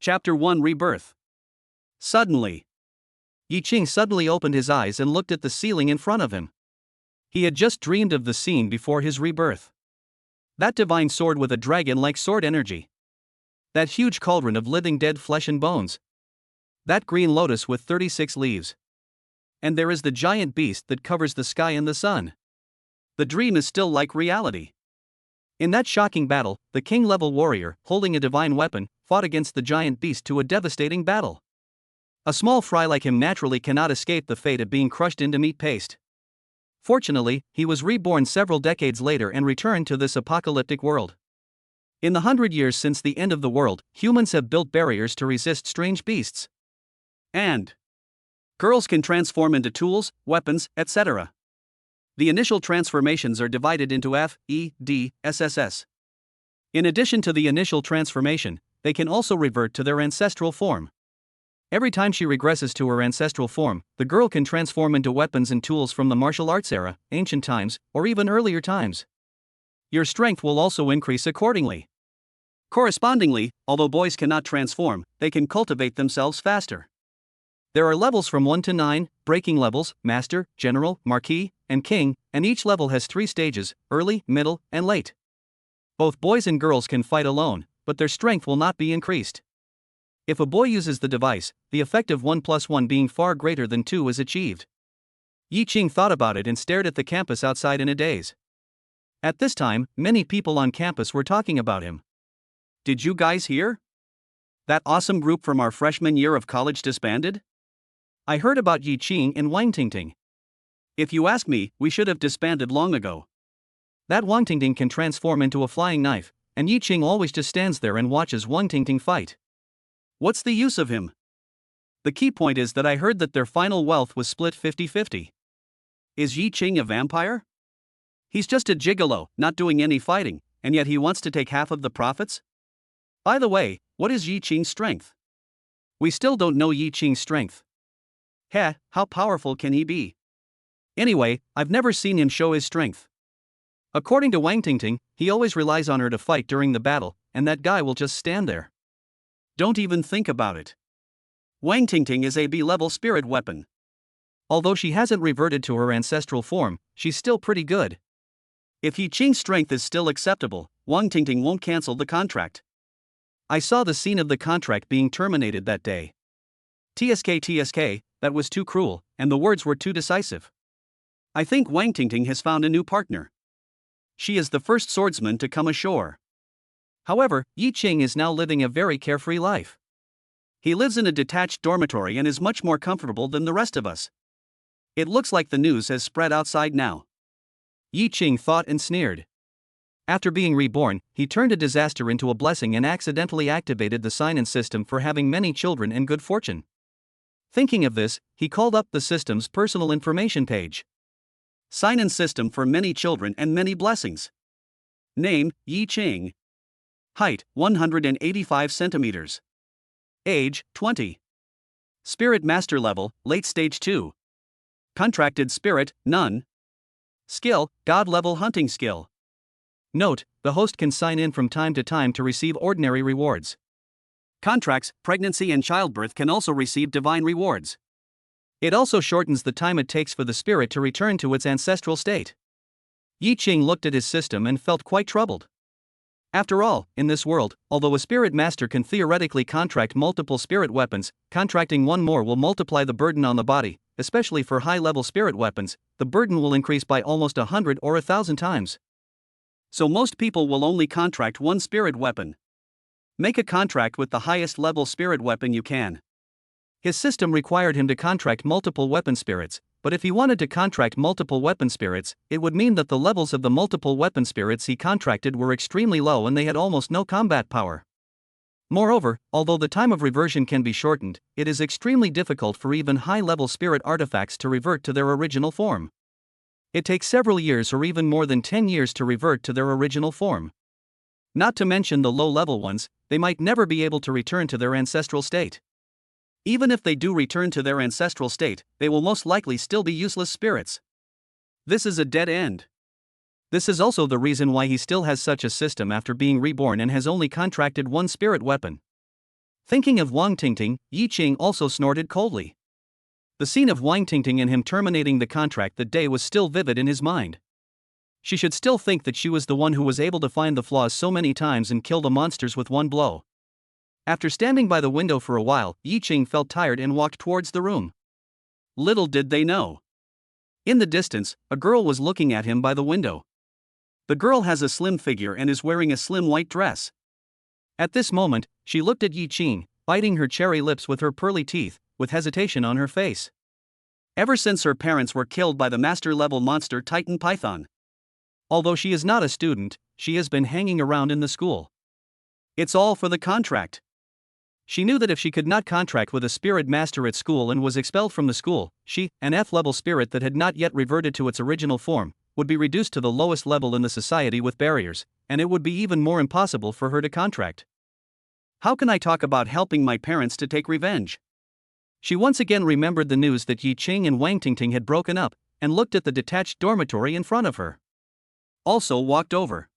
Chapter 1 Rebirth. Suddenly, Yi Qing suddenly opened his eyes and looked at the ceiling in front of him. He had just dreamed of the scene before his rebirth. That divine sword with a dragon-like sword energy. That huge cauldron of living dead flesh and bones. That green lotus with 36 leaves. And there is the giant beast that covers the sky and the sun. The dream is still like reality. In that shocking battle, the king-level warrior, holding a divine weapon, fought against the giant beast to a devastating battle. A small fry like him naturally cannot escape the fate of being crushed into meat paste. Fortunately, he was reborn several decades later and returned to this apocalyptic world. In the 100 years since the end of the world, humans have built barriers to resist strange beasts. And girls can transform into tools, weapons, etc. The initial transformations are divided into F, E, D, SSS. In addition to the initial transformation, they can also revert to their ancestral form. Every time she regresses to her ancestral form, the girl can transform into weapons and tools from the martial arts era, ancient times, or even earlier times. Your strength will also increase accordingly. Correspondingly, although boys cannot transform, they can cultivate themselves faster. There are levels from 1 to 9, breaking levels, Master, General, Marquis, and King, and each level has 3 stages, early, middle, and late. Both boys and girls can fight alone, but their strength will not be increased. If a boy uses the device, the effect of 1 + 1 being far greater than 2 is achieved. Yi Qing thought about it and stared at the campus outside in a daze. At this time, many people on campus were talking about him. Did you guys hear? That awesome group from our freshman year of college disbanded? I heard about Yi Qing and Wang Tingting. If you ask me, we should have disbanded long ago. That Wang Tingting can transform into a flying knife, and Yi Qing always just stands there and watches Wang Tingting fight. What's the use of him? The key point is that I heard that their final wealth was split 50-50. Is Yi Qing a vampire? He's just a gigolo, not doing any fighting, and yet he wants to take half of the profits? By the way, what is Yi Qing's strength? We still don't know Yi Qing's strength. Heh, how powerful can he be? Anyway, I've never seen him show his strength. According to Wang Tingting, he always relies on her to fight during the battle, and that guy will just stand there. Don't even think about it. Wang Tingting is a B-level spirit weapon. Although she hasn't reverted to her ancestral form, she's still pretty good. If Yi Qing's strength is still acceptable, Wang Tingting won't cancel the contract. I saw the scene of the contract being terminated that day. TSK, that was too cruel, and the words were too decisive. I think Wang Tingting has found a new partner. She is the first swordsman to come ashore. However, Yi Qing is now living a very carefree life. He lives in a detached dormitory and is much more comfortable than the rest of us. It looks like the news has spread outside now. Yi Qing thought and sneered. After being reborn, he turned a disaster into a blessing and accidentally activated the sign-in system for having many children and good fortune. Thinking of this, he called up the system's personal information page. Sign-in system for many children and many blessings. Name, Yi Qing. Height, 185 centimeters. Age, 20. Spirit Master level, late stage 2. Contracted spirit, none. Skill, God level hunting skill. Note, the host can sign in from time to time to receive ordinary rewards. Contracts, pregnancy and childbirth can also receive divine rewards. It also shortens the time it takes for the spirit to return to its ancestral state. Yi Qing looked at his system and felt quite troubled. After all, in this world, although a spirit master can theoretically contract multiple spirit weapons, contracting one more will multiply the burden on the body, especially for high-level spirit weapons. The burden will increase by almost 100 or 1,000 times. So most people will only contract one spirit weapon. Make a contract with the highest level spirit weapon you can. His system required him to contract multiple weapon spirits, but if he wanted to contract multiple weapon spirits, it would mean that the levels of the multiple weapon spirits he contracted were extremely low and they had almost no combat power. Moreover, although the time of reversion can be shortened, it is extremely difficult for even high-level spirit artifacts to revert to their original form. It takes several years or even more than 10 years to revert to their original form. Not to mention the low-level ones, they might never be able to return to their ancestral state. Even if they do return to their ancestral state, they will most likely still be useless spirits. This is a dead end. This is also the reason why he still has such a system after being reborn and has only contracted one spirit weapon. Thinking of Wang Tingting, Yi Qing also snorted coldly. The scene of Wang Tingting and him terminating the contract that day was still vivid in his mind. She should still think that she was the one who was able to find the flaws so many times and kill the monsters with one blow. After standing by the window for a while, Yi Qing felt tired and walked towards the room. Little did they know. In the distance, a girl was looking at him by the window. The girl has a slim figure and is wearing a slim white dress. At this moment, she looked at Yi Qing, biting her cherry lips with her pearly teeth, with hesitation on her face. Ever since her parents were killed by the master-level monster Titan Python. Although she is not a student, she has been hanging around in the school. It's all for the contract. She knew that if she could not contract with a spirit master at school and was expelled from the school, she, an F-level spirit that had not yet reverted to its original form, would be reduced to the lowest level in the society with barriers, and it would be even more impossible for her to contract. How can I talk about helping my parents to take revenge? She once again remembered the news that Yi Qing and Wang Tingting had broken up, and looked at the detached dormitory in front of her. Also walked over.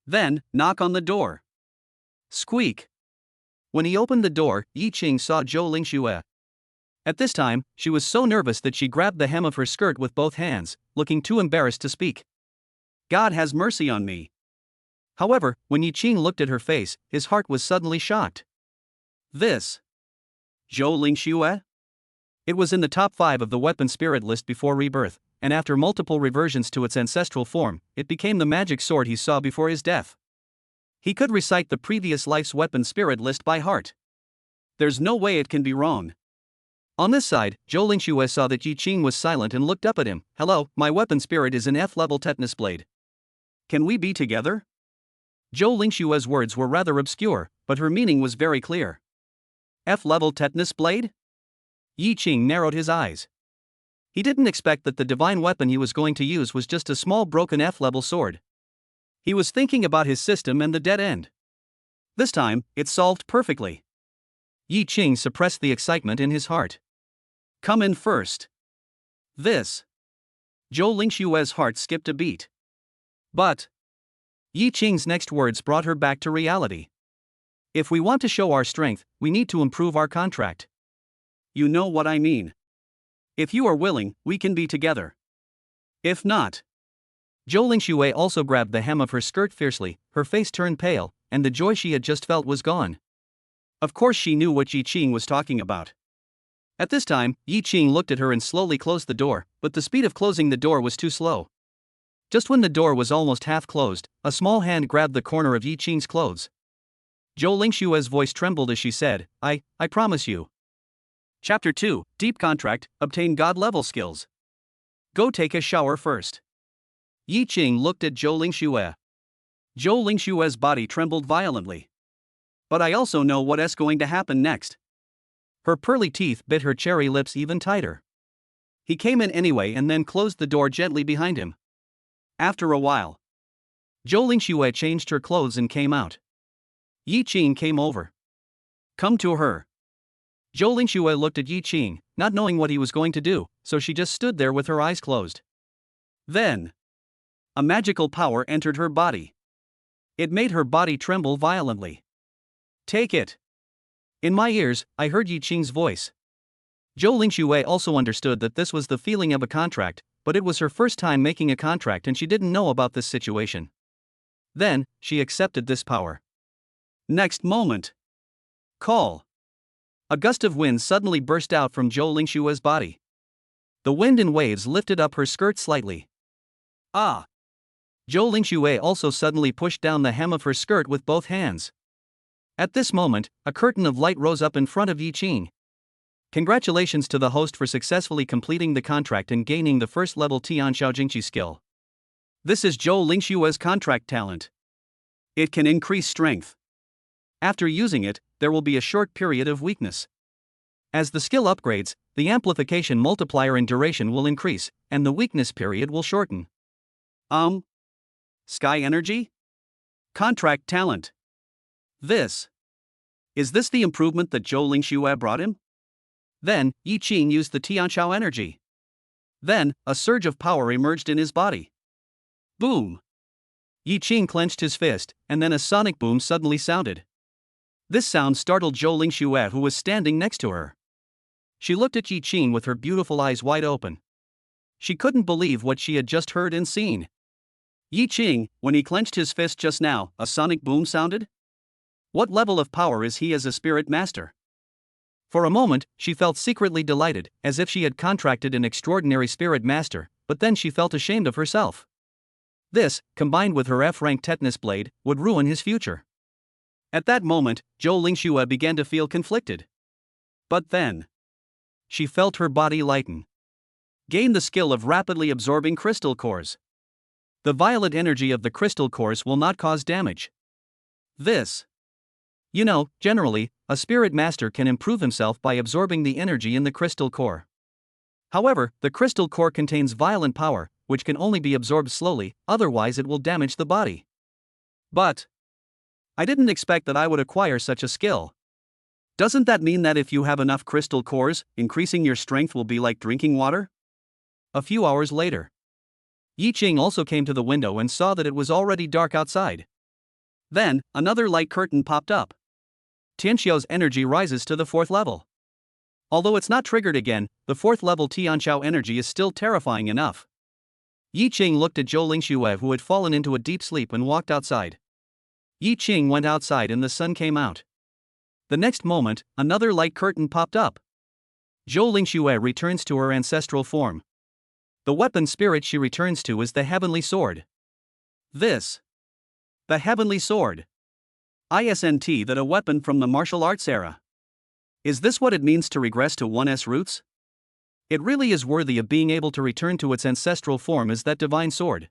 Then, knock on the door. Squeak. When he opened the door, Yi Qing saw Zhou Lingxue. At this time, she was so nervous that she grabbed the hem of her skirt with both hands, looking too embarrassed to speak. God has mercy on me. However, when Yi Qing looked at her face, his heart was suddenly shocked. This. Zhou Lingxue? It was in the top 5 of the weapon spirit list before Rebirth, and after multiple reversions to its ancestral form, it became the magic sword he saw before his death. He could recite the previous life's weapon spirit list by heart. There's no way it can be wrong. On this side, Zhou Lingxue saw that Yi Qing was silent and looked up at him. Hello, my weapon spirit is an F-level tetanus blade. Can we be together? Zhou Lingxue's words were rather obscure, but her meaning was very clear. F-level tetanus blade? Yi Qing narrowed his eyes. He didn't expect that the divine weapon he was going to use was just a small broken F-level sword. He was thinking about his system and the dead end. This time, it solved perfectly. Yi Qing suppressed the excitement in his heart. Come in first. This. Zhou Lingxue's heart skipped a beat. But Yi Qing's next words brought her back to reality. If we want to show our strength, we need to improve our contract. You know what I mean. If you are willing, we can be together. If not. Zhou Lingxue also grabbed the hem of her skirt fiercely, her face turned pale, and the joy she had just felt was gone. Of course she knew what Yi Qing was talking about. At this time, Yi Qing looked at her and slowly closed the door, but the speed of closing the door was too slow. Just when the door was almost half closed, a small hand grabbed the corner of Yi Qing's clothes. Zhou Lingxue's voice trembled as she said, I promise you. Chapter 2, Deep Contract, Obtain God-level skills. Go take a shower first. Yi Qing looked at Zhou Lingxue. Zhou Lingxue's body trembled violently. But I also know what's going to happen next. Her pearly teeth bit her cherry lips even tighter. He came in anyway and then closed the door gently behind him. After a while, Zhou Lingxue changed her clothes and came out. Yi Qing came over. Come to her. Zhou Lingxue looked at Yi Qing, not knowing what he was going to do, so she just stood there with her eyes closed. Then, a magical power entered her body. It made her body tremble violently. Take it. In my ears, I heard Yi Qing's voice. Zhou Lingxue also understood that this was the feeling of a contract, but it was her first time making a contract and she didn't know about this situation. Then, she accepted this power. Next moment. Call. A gust of wind suddenly burst out from Zhou Lingxue's body. The wind and waves lifted up her skirt slightly. Ah! Zhou Lingxue also suddenly pushed down the hem of her skirt with both hands. At this moment, a curtain of light rose up in front of Yi Qing. Congratulations to the host for successfully completing the contract and gaining the first level Tian Xiaojingqi skill. This is Zhou Lingxue's contract talent. It can increase strength. After using it, there will be a short period of weakness. As the skill upgrades, the amplification multiplier and duration will increase, and the weakness period will shorten. Sky energy? Contract talent. This. Is this the improvement that Zhou Lingxue brought him? Then, Yi Qing used the Tianqiao energy. Then, a surge of power emerged in his body. Boom! Yi Qing clenched his fist, and then a sonic boom suddenly sounded. This sound startled Zhou Lingxue, who was standing next to her. She looked at Yi Qing with her beautiful eyes wide open. She couldn't believe what she had just heard and seen. Yi Qing, when he clenched his fist just now, a sonic boom sounded? What level of power is he as a spirit master? For a moment, she felt secretly delighted, as if she had contracted an extraordinary spirit master, but then she felt ashamed of herself. This, combined with her F-rank tetanus blade, would ruin his future. At that moment, Zhou Lingxue began to feel conflicted. But then, she felt her body lighten. Gain the skill of rapidly absorbing crystal cores. The violet energy of the crystal cores will not cause damage. This. Generally, a spirit master can improve himself by absorbing the energy in the crystal core. However, the crystal core contains violent power, which can only be absorbed slowly, otherwise it will damage the body. But I didn't expect that I would acquire such a skill. Doesn't that mean that if you have enough crystal cores, increasing your strength will be like drinking water? A few hours later, Yi Qing also came to the window and saw that it was already dark outside. Then, another light curtain popped up. Tianxiao's energy rises to the 4th level. Although it's not triggered again, the 4th level Tianxiao energy is still terrifying enough. Yi Qing looked at Zhou Lingxue, who had fallen into a deep sleep, and walked outside. Yi Qing went outside and the sun came out. The next moment, another light curtain popped up. Zhou Lingxue returns to her ancestral form. The weapon spirit she returns to is the Heavenly Sword. This. The Heavenly Sword. Isn't that a weapon from the martial arts era? Is this what it means to regress to one's roots? It really is worthy of being able to return to its ancestral form as that divine sword.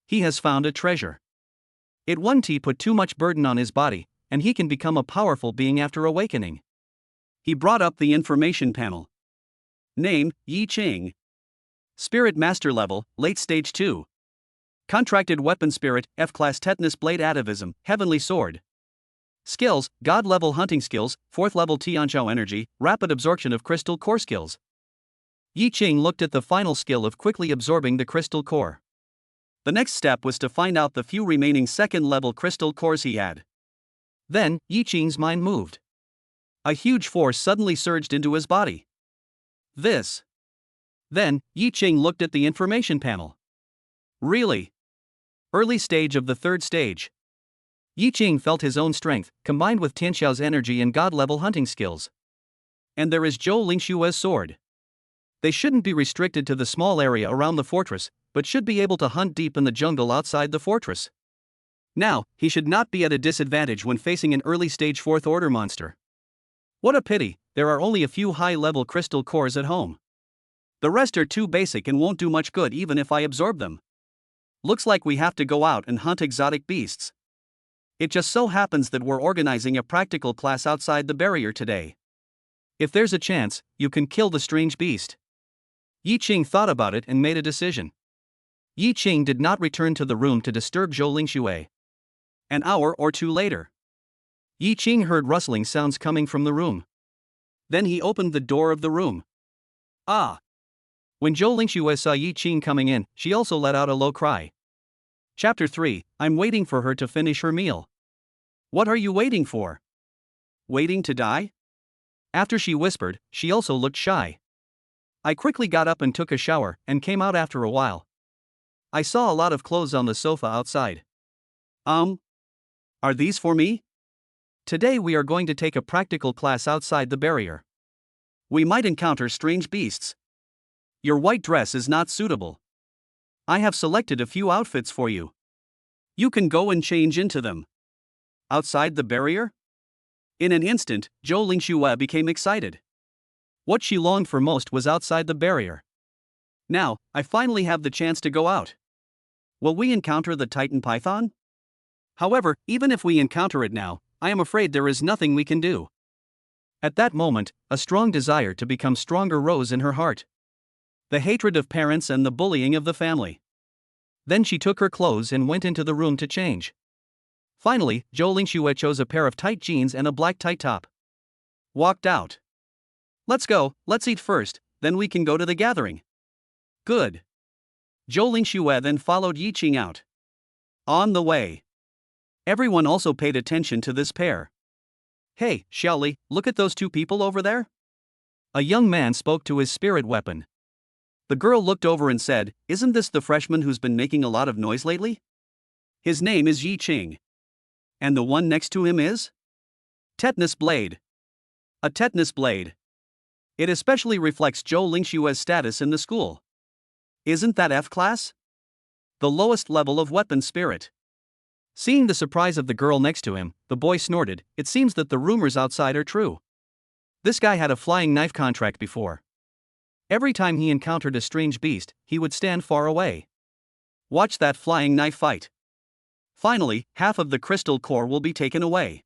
He has found a treasure. It won't put too much burden on his body, and he can become a powerful being after awakening. He brought up the information panel. Name, Yi Qing. Spirit Master level, late stage 2. Contracted weapon spirit, F-class tetanus blade atavism, Heavenly Sword. Skills, God level hunting skills, 4th level Tianxiao energy, rapid absorption of crystal core skills. Yi Qing looked at the final skill of quickly absorbing the crystal core. The next step was to find out the few remaining 2nd level crystal cores he had. Then, Yi Qing's mind moved. A huge force suddenly surged into his body. This. Then, Yi Qing looked at the information panel. Really? Early stage of the 3rd stage. Yi Qing felt his own strength, combined with Tianxiao's energy and god-level hunting skills. And there is Zhou Lingxue's sword. They shouldn't be restricted to the small area around the fortress, but should be able to hunt deep in the jungle outside the fortress. Now, he should not be at a disadvantage when facing an early-stage 4th order monster. What a pity, there are only a few high-level crystal cores at home. The rest are too basic and won't do much good even if I absorb them. Looks like we have to go out and hunt exotic beasts. It just so happens that we're organizing a practical class outside the barrier today. If there's a chance, you can kill the strange beast. Yi Qing thought about it and made a decision. Yi Qing did not return to the room to disturb Zhou Lingxue. An hour or two later, Yi Qing heard rustling sounds coming from the room. Then he opened the door of the room. Ah! When Zhou Lingxue saw Yi Qing coming in, she also let out a low cry. Chapter 3, I'm waiting for her to finish her meal. What are you waiting for? Waiting to die? After she whispered, she also looked shy. I quickly got up and took a shower, and came out after a while. I saw a lot of clothes on the sofa outside. Are these for me? Today we are going to take a practical class outside the barrier. We might encounter strange beasts. Your white dress is not suitable. I have selected a few outfits for you. You can go and change into them. Outside the barrier? In an instant, Zhou Lingxue became excited. What she longed for most was outside the barrier. Now, I finally have the chance to go out. Will we encounter the Titan Python? However, even if we encounter it now, I am afraid there is nothing we can do. At that moment, a strong desire to become stronger rose in her heart. The hatred of parents and the bullying of the family. Then she took her clothes and went into the room to change. Finally, Zhou Lingxue chose a pair of tight jeans and a black tight top. Walked out. Let's go, let's eat first, then we can go to the gathering. Good. Zhou Lingxue then followed Yi Qing out. On the way, everyone also paid attention to this pair. Hey, Xiaoli, look at those two people over there? A young man spoke to his spirit weapon. The girl looked over and said, "Isn't this the freshman who's been making a lot of noise lately? His name is Yi Qing. And the one next to him is? Tetanus Blade. A tetanus blade. It especially reflects Zhou Lingshue's status in the school. Isn't that F class? The lowest level of weapon spirit." Seeing the surprise of the girl next to him, the boy snorted. It seems that the rumors outside are true. This guy had a flying knife contract before. Every time he encountered a strange beast, he would stand far away. Watch that flying knife fight. Finally, half of the crystal core will be taken away.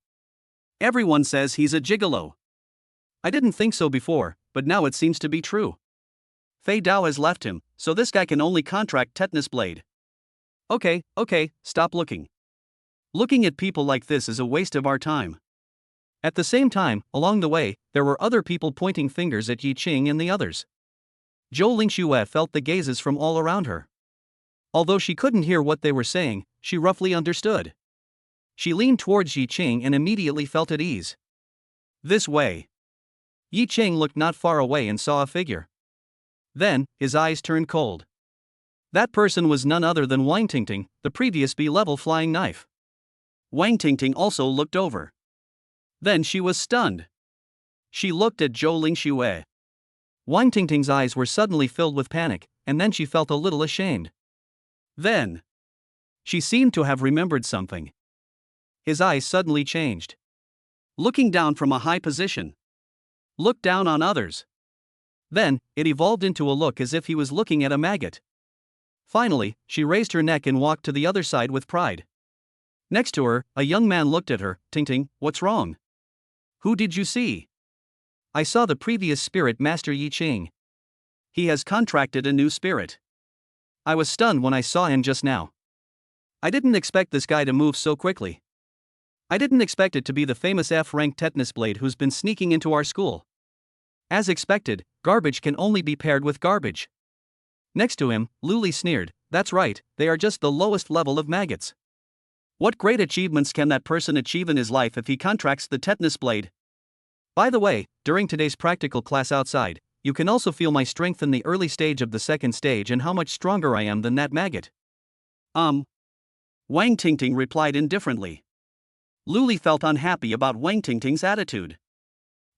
Everyone says he's a gigolo. I didn't think so before, but now it seems to be true. Fei Dao has left him, so this guy can only contract tetanus blade. Okay, stop looking. Looking at people like this is a waste of our time. At the same time, along the way, there were other people pointing fingers at Yi Qing and the others. Zhou Lingxue felt the gazes from all around her. Although she couldn't hear what they were saying, she roughly understood. She leaned towards Yi Qing and immediately felt at ease. This way. Yi Qing looked not far away and saw a figure. Then, his eyes turned cold. That person was none other than Wang Tingting, the previous B-level flying knife. Wang Tingting also looked over. Then she was stunned. She looked at Zhou Lingxue. Wang Tingting's eyes were suddenly filled with panic, and then she felt a little ashamed. Then, she seemed to have remembered something. His eyes suddenly changed. Looking down from a high position. Looked down on others. Then, it evolved into a look as if he was looking at a maggot. Finally, she raised her neck and walked to the other side with pride. Next to her, a young man looked at her. "Tingting, what's wrong? Who did you see?" "I saw the previous spirit master Yi Qing. He has contracted a new spirit. I was stunned when I saw him just now. I didn't expect this guy to move so quickly. I didn't expect it to be the famous F-rank tetanus blade who's been sneaking into our school. As expected, garbage can only be paired with garbage." Next to him, Luli sneered, "That's right, they are just the lowest level of maggots. What great achievements can that person achieve in his life if he contracts the tetanus blade? By the way, during today's practical class outside, you can also feel my strength in the early stage of the second stage and how much stronger I am than that maggot." Wang Tingting replied indifferently. Luli felt unhappy about Wang Tingting's attitude.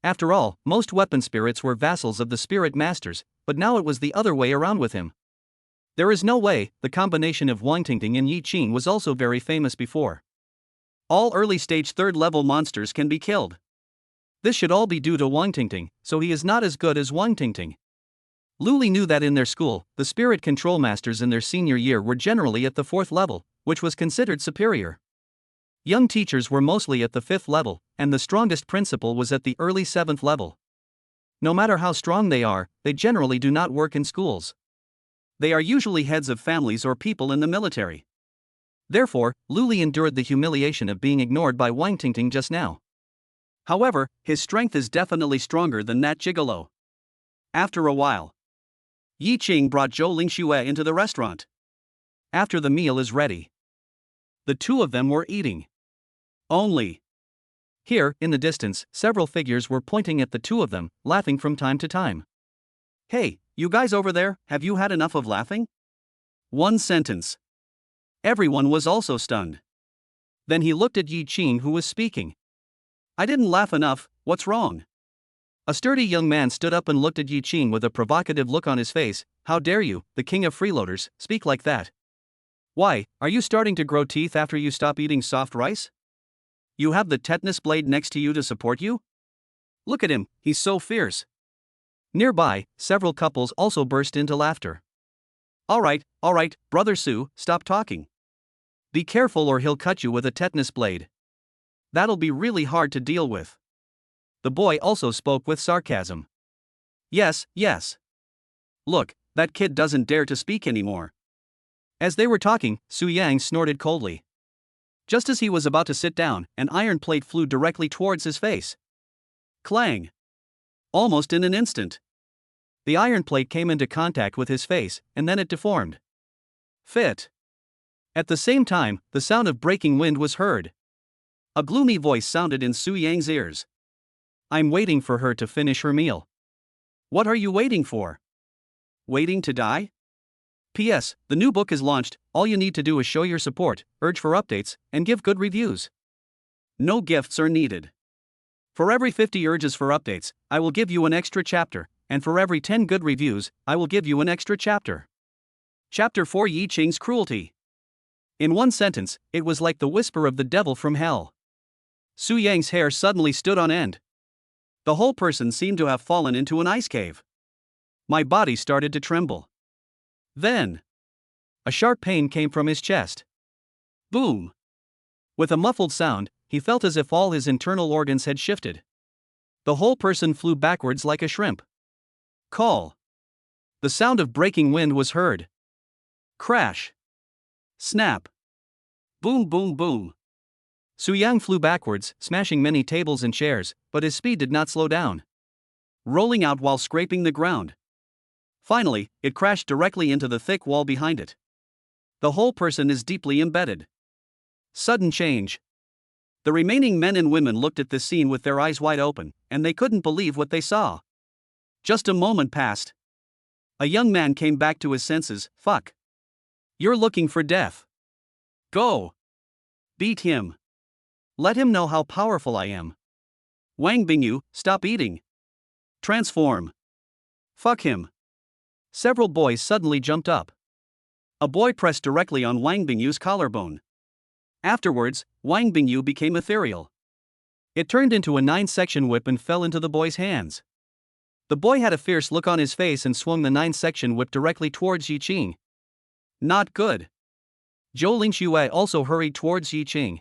After all, most weapon spirits were vassals of the spirit masters, but now it was the other way around with him. There is no way. The combination of Wang Tingting and Yi Qing was also very famous before. All early stage third level monsters can be killed. This should all be due to Wang Tingting, so he is not as good as Wang Tingting. Luli knew that in their school, the spirit control masters in their senior year were generally at the 4th level, which was considered superior. Young teachers were mostly at the 5th level, and the strongest principal was at the early 7th level. No matter how strong they are, they generally do not work in schools. They are usually heads of families or people in the military. Therefore, Luli endured the humiliation of being ignored by Wang Tingting just now. However, his strength is definitely stronger than that gigolo. After a while, Yi Qing brought Zhou Lingxue into the restaurant. After the meal is ready, the two of them were eating. Only. Here, in the distance, several figures were pointing at the two of them, laughing from time to time. "Hey, you guys over there, have you had enough of laughing?" One sentence. Everyone was also stunned. Then he looked at Yi Qing, who was speaking. "I didn't laugh enough, what's wrong?" A sturdy young man stood up and looked at Yi Qing with a provocative look on his face. "How dare you, the king of freeloaders, speak like that? Why, are you starting to grow teeth after you stop eating soft rice? You have the tetanus blade next to you to support you? Look at him, he's so fierce." Nearby, several couples also burst into laughter. All right, Brother Su, stop talking. Be careful or he'll cut you with a tetanus blade. That'll be really hard to deal with." The boy also spoke with sarcasm. Yes. Look, that kid doesn't dare to speak anymore." As they were talking, Su Yang snorted coldly. Just as he was about to sit down, an iron plate flew directly towards his face. Clang! Almost in an instant, the iron plate came into contact with his face, and then it deformed. Fit! At the same time, the sound of breaking wind was heard. A gloomy voice sounded in Su Yang's ears. I'm waiting for her to finish her meal. What are you waiting for? Waiting to die? P.S. The new book is launched, all you need to do is show your support, urge for updates, and give good reviews. No gifts are needed. For every 50 urges for updates, I will give you an extra chapter, and for every 10 good reviews, I will give you an extra chapter. Chapter 4 Yi Qing's Cruelty. In one sentence, it was like the whisper of the devil from hell. Su Yang's hair suddenly stood on end. The whole person seemed to have fallen into an ice cave. My body started to tremble. Then, a sharp pain came from his chest. Boom! With a muffled sound, he felt as if all his internal organs had shifted. The whole person flew backwards like a shrimp. Call! The sound of breaking wind was heard. Crash! Snap! Boom, boom, boom! Su Yang flew backwards, smashing many tables and chairs, but his speed did not slow down. Rolling out while scraping the ground. Finally, it crashed directly into the thick wall behind it. The whole person is deeply embedded. Sudden change. The remaining men and women looked at this scene with their eyes wide open, and they couldn't believe what they saw. Just a moment passed. A young man came back to his senses. Fuck. You're looking for death. Go. Beat him. Let him know how powerful I am. Wang Bingyu, stop eating. Transform. Fuck him. Several boys suddenly jumped up. A boy pressed directly on Wang Bingyu's collarbone. Afterwards, Wang Bingyu became ethereal. It turned into a 9-section whip and fell into the boy's hands. The boy had a fierce look on his face and swung the 9-section whip directly towards Yi Qing. Not good. Zhou Lingxue also hurried towards Yi Qing.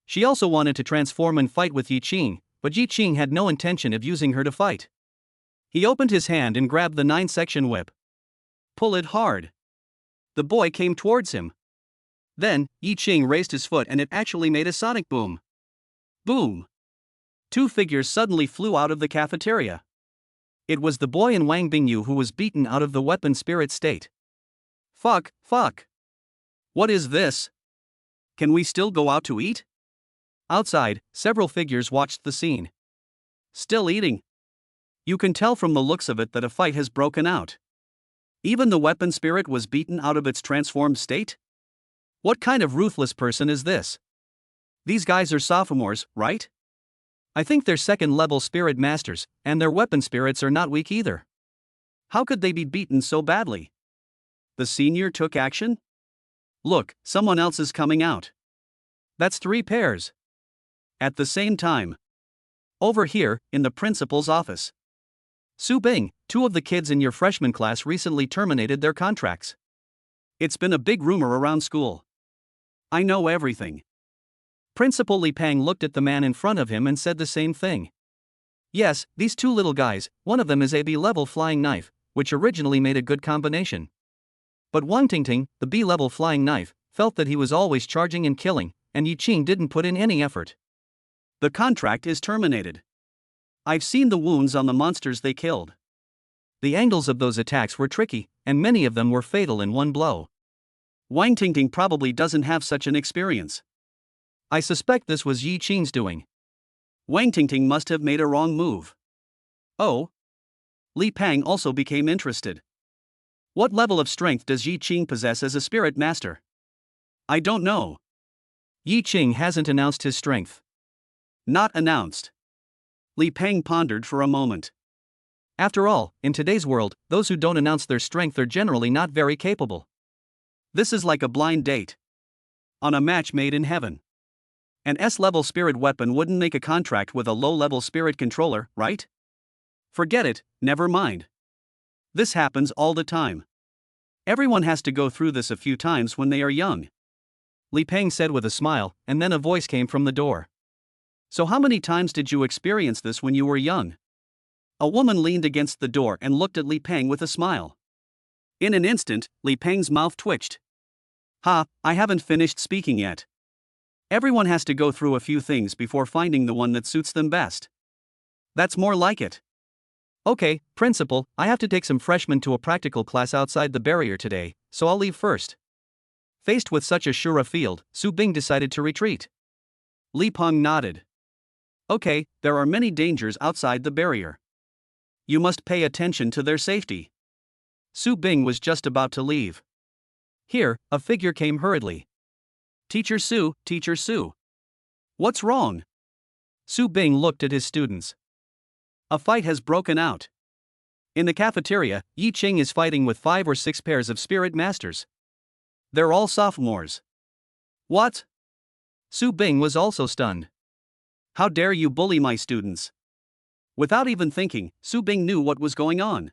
She also wanted to transform and fight with Yi Qing, but Yi Qing had no intention of using her to fight. He opened his hand and grabbed the 9-section whip. Pull it hard. The boy came towards him. Then, Yi Qing raised his foot and it actually made a sonic boom. Boom! 2 figures suddenly flew out of the cafeteria. It was the boy and Wang Bingyu who was beaten out of the weapon spirit state. Fuck. What is this? Can we still go out to eat? Outside, several figures watched the scene. Still eating? You can tell from the looks of it that a fight has broken out. Even the weapon spirit was beaten out of its transformed state? What kind of ruthless person is this? These guys are sophomores, right? I think they're second-level spirit masters, and their weapon spirits are not weak either. How could they be beaten so badly? The senior took action? Look, someone else is coming out. That's 3 pairs. At the same time. Over here, in the principal's office. Su Bing, 2 of the kids in your freshman class recently terminated their contracts. It's been a big rumor around school. I know everything. Principal Li Pang looked at the man in front of him and said the same thing. Yes, these 2 little guys, one of them is a B-level flying knife, which originally made a good combination. But Wang Tingting, the B-level flying knife, felt that he was always charging and killing, and Yi Qing didn't put in any effort. The contract is terminated. I've seen the wounds on the monsters they killed. The angles of those attacks were tricky, and many of them were fatal in one blow. Wang Tingting probably doesn't have such an experience. I suspect this was Yi Qing's doing. Wang Tingting must have made a wrong move. Oh? Li Pang also became interested. What level of strength does Yi Qing possess as a spirit master? I don't know. Yi Qing hasn't announced his strength. Not announced. Li Pang pondered for a moment. After all, in today's world, those who don't announce their strength are generally not very capable. This is like a blind date. On a match made in heaven. An S-level spirit weapon wouldn't make a contract with a low-level spirit controller, right? Forget it, never mind. This happens all the time. Everyone has to go through this a few times when they are young. Li Pang said with a smile, and then a voice came from the door. So how many times did you experience this when you were young? A woman leaned against the door and looked at Li Pang with a smile. In an instant, Li Pang's mouth twitched. Ha, I haven't finished speaking yet. Everyone has to go through a few things before finding the one that suits them best. That's more like it. Okay, principal, I have to take some freshmen to a practical class outside the barrier today, so I'll leave first. Faced with such a sure field, Su Bing decided to retreat. Li Peng nodded. Okay, there are many dangers outside the barrier. You must pay attention to their safety. Su Bing was just about to leave. Here, a figure came hurriedly. Teacher Su, Teacher Su. What's wrong? Su Bing looked at his students. A fight has broken out. In the cafeteria, Yi Qing is fighting with 5 or 6 pairs of spirit masters. They're all sophomores. What? Su Bing was also stunned. How dare you bully my students? Without even thinking, Su Bing knew what was going on.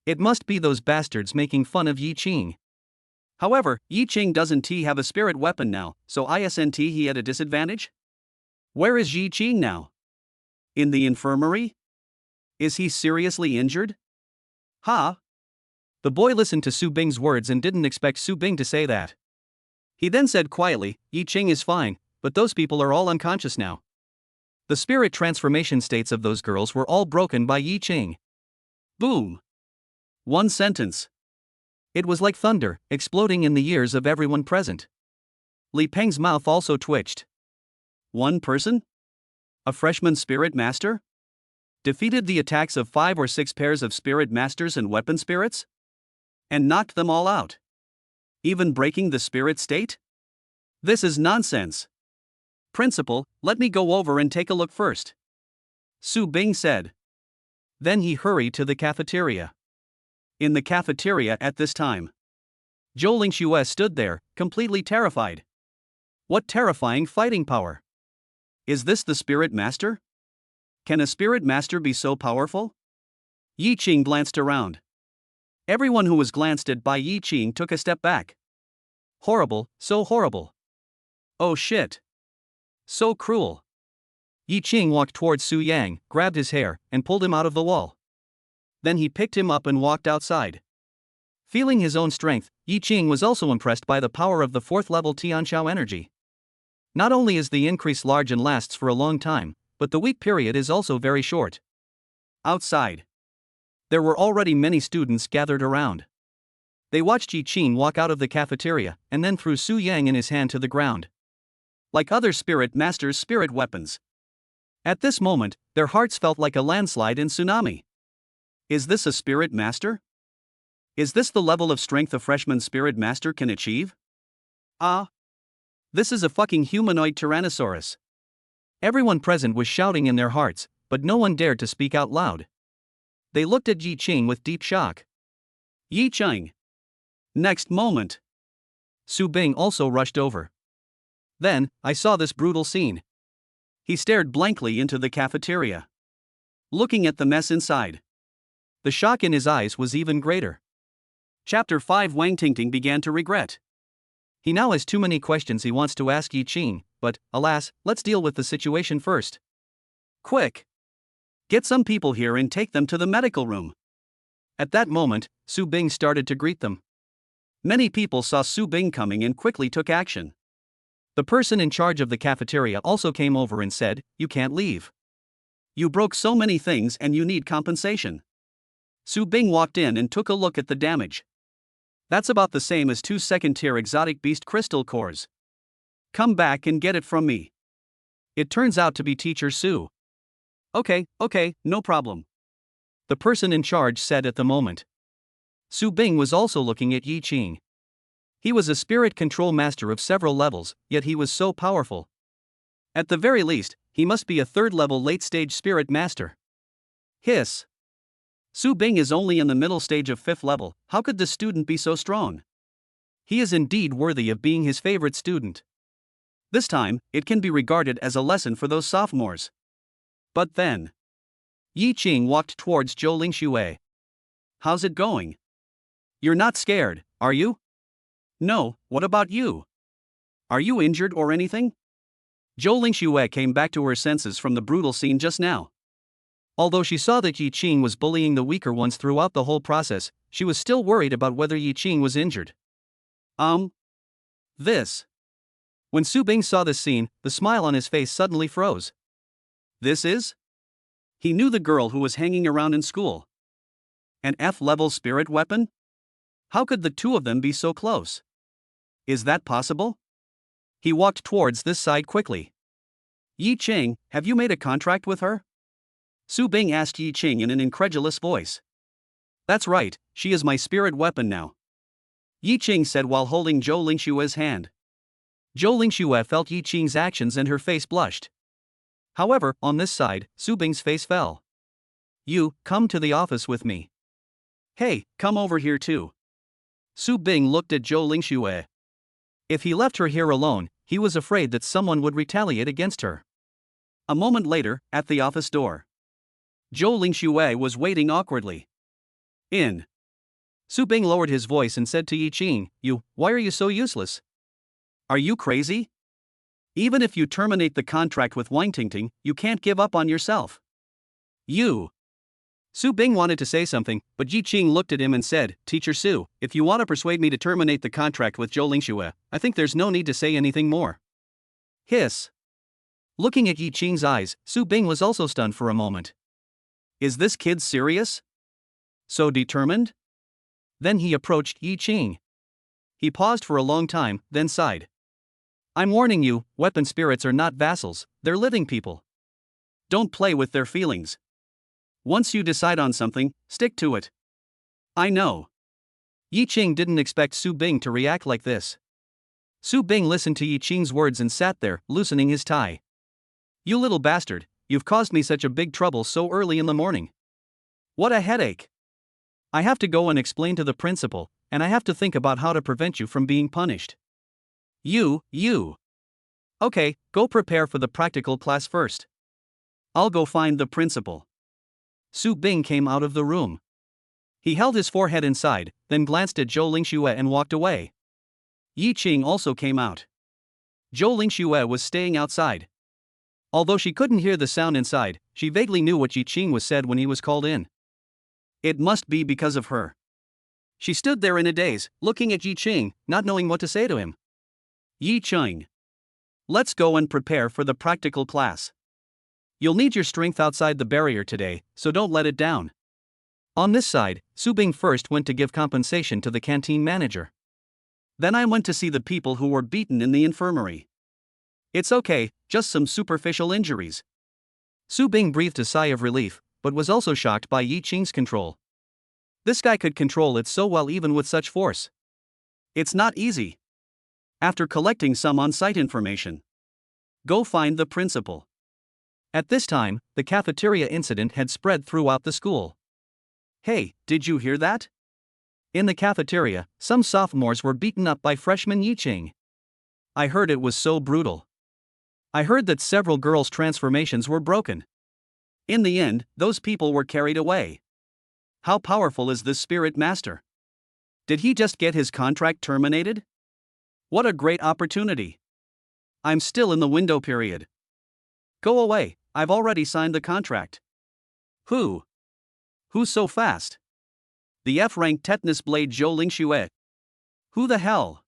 It must be those bastards making fun of Yi Qing. However, Yi Qing doesn't have a spirit weapon now, so isn't he at a disadvantage? Where is Yi Qing now? In the infirmary? Is he seriously injured? Ha! The boy listened to Su Bing's words and didn't expect Su Bing to say that. He then said quietly, Yi Qing is fine, but those people are all unconscious now. The spirit transformation states of those girls were all broken by Yi Qing. Boom! One sentence. It was like thunder, exploding in the ears of everyone present. Li Peng's mouth also twitched. One person? A freshman spirit master? Defeated the attacks of 5 or 6 pairs of spirit masters and weapon spirits? And knocked them all out? Even breaking the spirit state? This is nonsense. Principal, let me go over and take a look first. Su Bing said. Then he hurried to the cafeteria. In the cafeteria at this time, Zhou Lingxue stood there, completely terrified. What terrifying fighting power! Is this the spirit master? Can a spirit master be so powerful? Yi Qing glanced around. Everyone who was glanced at by Yi Qing took a step back. Horrible, so horrible. Oh shit. So cruel. Yi Qing walked towards Su Yang, grabbed his hair, and pulled him out of the wall. Then he picked him up and walked outside. Feeling his own strength, Yi Qing was also impressed by the power of the 4th level Tianqiao energy. Not only is the increase large and lasts for a long time, but the weak period is also very short. Outside, there were already many students gathered around. They watched Yi Qing walk out of the cafeteria and then threw Su Yang in his hand to the ground. Like other spirit masters' spirit weapons. At this moment, their hearts felt like a landslide and tsunami. Is this a spirit master? Is this the level of strength a freshman spirit master can achieve? This is a fucking humanoid Tyrannosaurus. Everyone present was shouting in their hearts, but no one dared to speak out loud. They looked at Yi Qing with deep shock. Yi Qing. Next moment, Su Bing also rushed over. Then, I saw this brutal scene. He stared blankly into the cafeteria, looking at the mess inside. The shock in his eyes was even greater. Chapter 5. Wang Tingting began to regret. He now has too many questions he wants to ask Yi Qing, but, alas, let's deal with the situation first. Quick! Get some people here and take them to the medical room. At that moment, Su Bing started to greet them. Many people saw Su Bing coming and quickly took action. The person in charge of the cafeteria also came over and said, You can't leave. You broke so many things and you need compensation. Su Bing walked in and took a look at the damage. That's about the same as 2 second-tier exotic beast crystal cores. Come back and get it from me. It turns out to be Teacher Su. Okay, no problem. The person in charge said at the moment. Su Bing was also looking at Yi Qing. He was a spirit control master of several levels, yet he was so powerful. At the very least, he must be a 3rd-level late-stage spirit master. Hiss. Su Bing is only in the middle stage of 5th level, how could the student be so strong? He is indeed worthy of being his favorite student. This time, it can be regarded as a lesson for those sophomores. But then, Yi Qing walked towards Zhou Lingxue. How's it going? You're not scared, are you? No, what about you? Are you injured or anything? Zhou Lingxue came back to her senses from the brutal scene just now. Although she saw that Yi Qing was bullying the weaker ones throughout the whole process, she was still worried about whether Yi Qing was injured. This. When Su Bing saw this scene, the smile on his face suddenly froze. This is? He knew the girl who was hanging around in school. An F-level spirit weapon? How could the two of them be so close? Is that possible? He walked towards this side quickly. Yi Qing, have you made a contract with her? Su Bing asked Yi Qing in an incredulous voice. That's right, she is my spirit weapon now, Yi Qing said while holding Zhou Lingshue's hand. Zhou Lingxue felt Yi Qing's actions and her face blushed. However, on this side, Su Bing's face fell. You, come to the office with me. Hey, come over here too. Su Bing looked at Zhou Lingxue. If he left her here alone, he was afraid that someone would retaliate against her. A moment later, at the office door, Zhou Lingxue was waiting awkwardly. In. Su Bing lowered his voice and said to Yi Qing, why are you so useless? Are you crazy? Even if you terminate the contract with Wang Tingting, you can't give up on yourself. You. Su Bing wanted to say something, but Yi Qing looked at him and said, Teacher Su, if you want to persuade me to terminate the contract with Zhou Lingxue, I think there's no need to say anything more. Hiss. Looking at Yi Qing's eyes, Su Bing was also stunned for a moment. Is this kid serious? So determined? Then he approached Yi Qing. He paused for a long time, then sighed. I'm warning you, weapon spirits are not vassals, they're living people. Don't play with their feelings. Once you decide on something, stick to it. I know. Yi Qing didn't expect Su Bing to react like this. Su Bing listened to Yi Qing's words and sat there, loosening his tie. You little bastard, you've caused me such a big trouble so early in the morning. What a headache. I have to go and explain to the principal, and I have to think about how to prevent you from being punished. You. Okay, go prepare for the practical class first. I'll go find the principal. Su Bing came out of the room. He held his forehead inside, then glanced at Zhou Lingxue and walked away. Yi Qing also came out. Zhou Lingxue was staying outside. Although she couldn't hear the sound inside, she vaguely knew what Yi Qing was said when he was called in. It must be because of her. She stood there in a daze, looking at Yi Qing, not knowing what to say to him. Yi Qing. Let's go and prepare for the practical class. You'll need your strength outside the barrier today, so don't let it down. On this side, Su Bing first went to give compensation to the canteen manager. Then I went to see the people who were beaten in the infirmary. It's okay, just some superficial injuries. Su Bing breathed a sigh of relief, but was also shocked by Yi Qing's control. This guy could control it so well even with such force. It's not easy. After collecting some on-site information, go find the principal. At this time, the cafeteria incident had spread throughout the school. Hey, did you hear that? In the cafeteria, some sophomores were beaten up by freshman Yi Qing. I heard it was so brutal. I heard that several girls' transformations were broken. In the end, those people were carried away. How powerful is this spirit master? Did he just get his contract terminated? What a great opportunity. I'm still in the window period. Go away, I've already signed the contract. Who? Who's so fast? The F-rank tetanus blade Zhou Lingxue. Who the hell?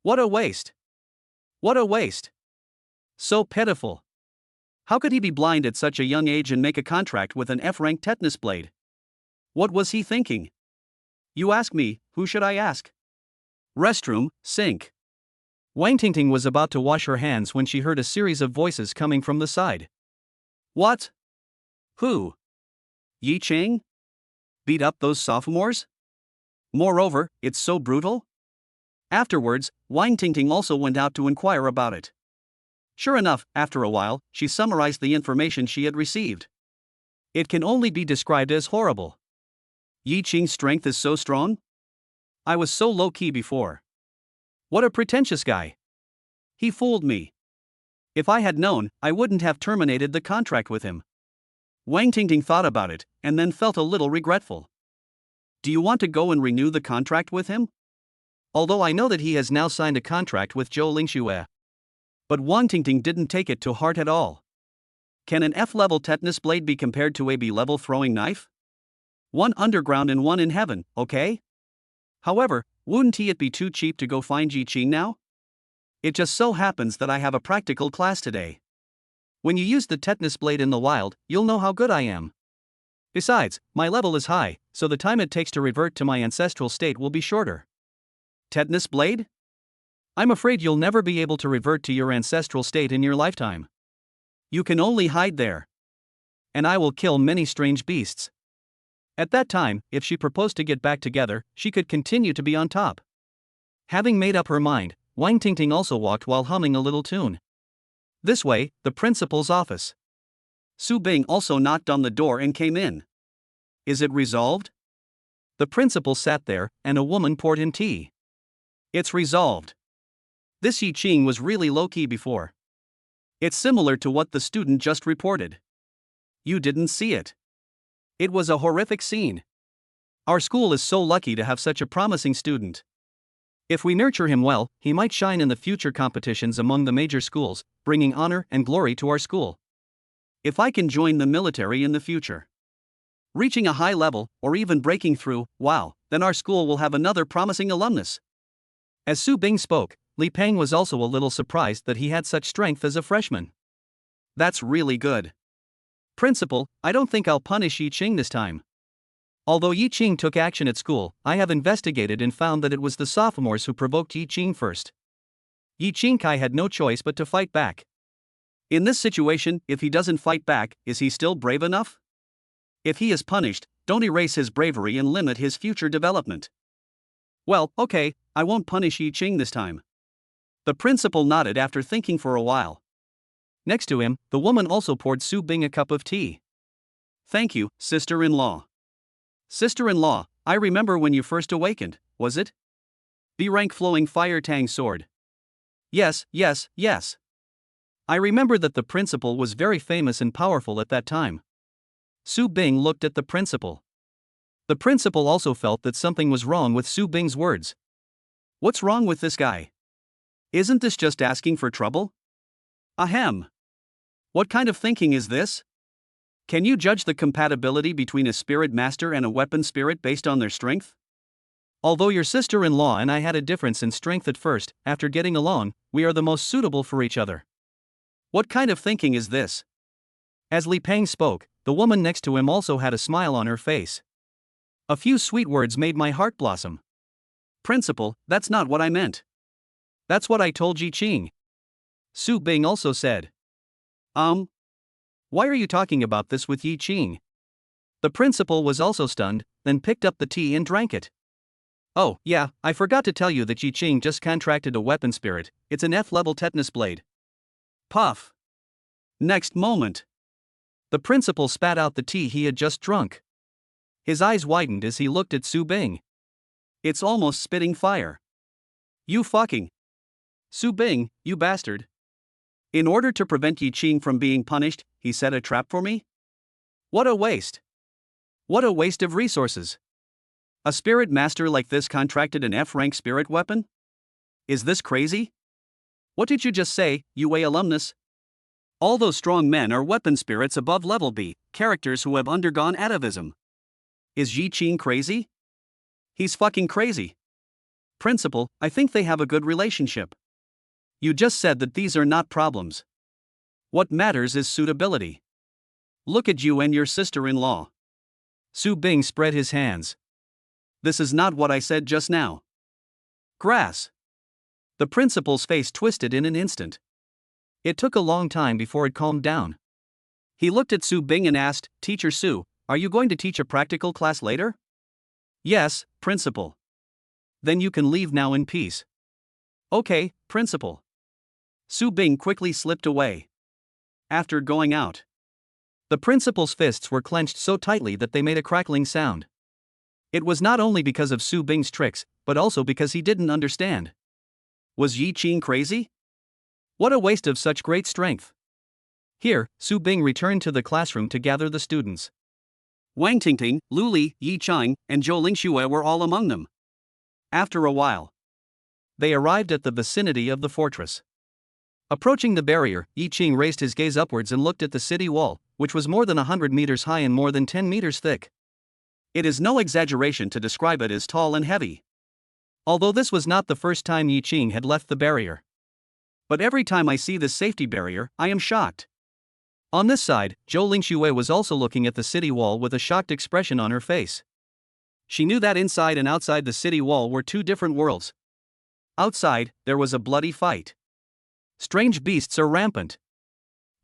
What a waste. What a waste. So pitiful. How could he be blind at such a young age and make a contract with an F-rank tetanus blade? What was he thinking? You ask me, who should I ask? Restroom, sink. Wang Tingting was about to wash her hands when she heard a series of voices coming from the side. What? Who? Yi Qing? Beat up those sophomores? Moreover, it's so brutal? Afterwards, Wang Tingting also went out to inquire about it. Sure enough, after a while, she summarized the information she had received. It can only be described as horrible. Yi Qing's strength is so strong? I was so low-key before. What a pretentious guy. He fooled me. If I had known, I wouldn't have terminated the contract with him. Wang Tingting thought about it, and then felt a little regretful. Do you want to go and renew the contract with him? Although I know that he has now signed a contract with Zhou Lingxue. But Wang Tingting didn't take it to heart at all. Can an F-level tetanus blade be compared to a B-level throwing knife? One underground and one in heaven, okay? However, wouldn't it be too cheap to go find Yi Qing now? It just so happens that I have a practical class today. When you use the tetanus blade in the wild, you'll know how good I am. Besides, my level is high, so the time it takes to revert to my ancestral state will be shorter. Tetanus blade? I'm afraid you'll never be able to revert to your ancestral state in your lifetime. You can only hide there. And I will kill many strange beasts. At that time, if she proposed to get back together, she could continue to be on top. Having made up her mind, Wang Tingting also walked while humming a little tune. This way, the principal's office. Su Bing also knocked on the door and came in. Is it resolved? The principal sat there, and a woman poured him tea. It's resolved. This Yi Qing was really low-key before. It's similar to what the student just reported. You didn't see it. It was a horrific scene. Our school is so lucky to have such a promising student. If we nurture him well, he might shine in the future competitions among the major schools, bringing honor and glory to our school. If I can join the military in the future, reaching a high level, or even breaking through, wow, then our school will have another promising alumnus. As Su Bing spoke, Li Peng was also a little surprised that he had such strength as a freshman. That's really good. Principal, I don't think I'll punish Yi Qing this time. Although Yi Qing took action at school, I have investigated and found that it was the sophomores who provoked Yi Qing first. Yi Qing Kai had no choice but to fight back. In this situation, if he doesn't fight back, is he still brave enough? If he is punished, don't erase his bravery and limit his future development. Well, okay, I won't punish Yi Qing this time. The principal nodded after thinking for a while. Next to him, the woman also poured Su Bing a cup of tea. Thank you, sister-in-law. Sister-in-law, I remember when you first awakened, was it? B-rank flowing fire tang sword. Yes. I remember that the principal was very famous and powerful at that time. Su Bing looked at the principal. The principal also felt that something was wrong with Su Bing's words. What's wrong with this guy? Isn't this just asking for trouble? Ahem. What kind of thinking is this? Can you judge the compatibility between a spirit master and a weapon spirit based on their strength? Although your sister-in-law and I had a difference in strength at first, after getting along, we are the most suitable for each other. What kind of thinking is this? As Li Peng spoke, the woman next to him also had a smile on her face. A few sweet words made my heart blossom. Principal, that's not what I meant. That's what I told Yi Qing. Su Bing also said. Why are you talking about this with Yi Qing? The principal was also stunned, then picked up the tea and drank it. Oh, yeah, I forgot to tell you that Yi Qing just contracted a weapon spirit. It's an F-level tetanus blade. Puff. Next moment, the principal spat out the tea he had just drunk. His eyes widened as he looked at Su Bing. It's almost spitting fire. You fucking. Su Bing, you bastard. In order to prevent Yi Qing from being punished, he set a trap for me? What a waste. What a waste of resources. A spirit master like this contracted an F-rank spirit weapon? Is this crazy? What did you just say, UA alumnus? All those strong men are weapon spirits above level B, characters who have undergone atavism. Is Yi Qing crazy? He's fucking crazy. Principal, I think they have a good relationship. You just said that these are not problems. What matters is suitability. Look at you and your sister-in-law. Su Bing spread his hands. This is not what I said just now. Grass. The principal's face twisted in an instant. It took a long time before it calmed down. He looked at Su Bing and asked, Teacher Su, are you going to teach a practical class later? Yes, Principal. Then you can leave now in peace. Okay, Principal. Su Bing quickly slipped away. After going out, the principal's fists were clenched so tightly that they made a crackling sound. It was not only because of Su Bing's tricks, but also because he didn't understand. Was Yi Qing crazy? What a waste of such great strength. Here, Su Bing returned to the classroom to gather the students. Wang Tingting, Lu Li, Yi Qing, and Zhou Lingxue were all among them. After a while, they arrived at the vicinity of the fortress. Approaching the barrier, Yi Qing raised his gaze upwards and looked at the city wall, which was more than 100 meters high and more than 10 meters thick. It is no exaggeration to describe it as tall and heavy. Although this was not the first time Yi Qing had left the barrier. But every time I see this safety barrier, I am shocked. On this side, Zhou Lingxue was also looking at the city wall with a shocked expression on her face. She knew that inside and outside the city wall were two different worlds. Outside, there was a bloody fight. Strange beasts are rampant.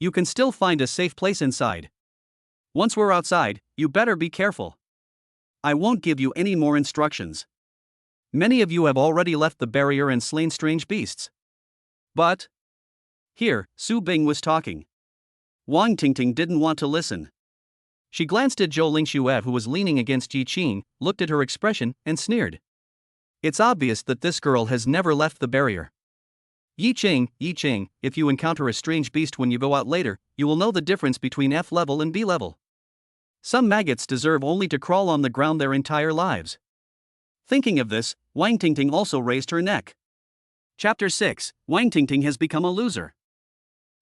You can still find a safe place inside. Once we're outside, you better be careful. I won't give you any more instructions. Many of you have already left the barrier and slain strange beasts. But here, Su Bing was talking. Wang Tingting didn't want to listen. She glanced at Zhou Lingxue, who was leaning against Yi Qing, looked at her expression, and sneered. It's obvious that this girl has never left the barrier. Yi Qing, if you encounter a strange beast when you go out later, you will know the difference between F level and B level. Some maggots deserve only to crawl on the ground their entire lives. Thinking of this, Wang Tingting also raised her neck. Chapter 6, Wang Tingting has become a loser.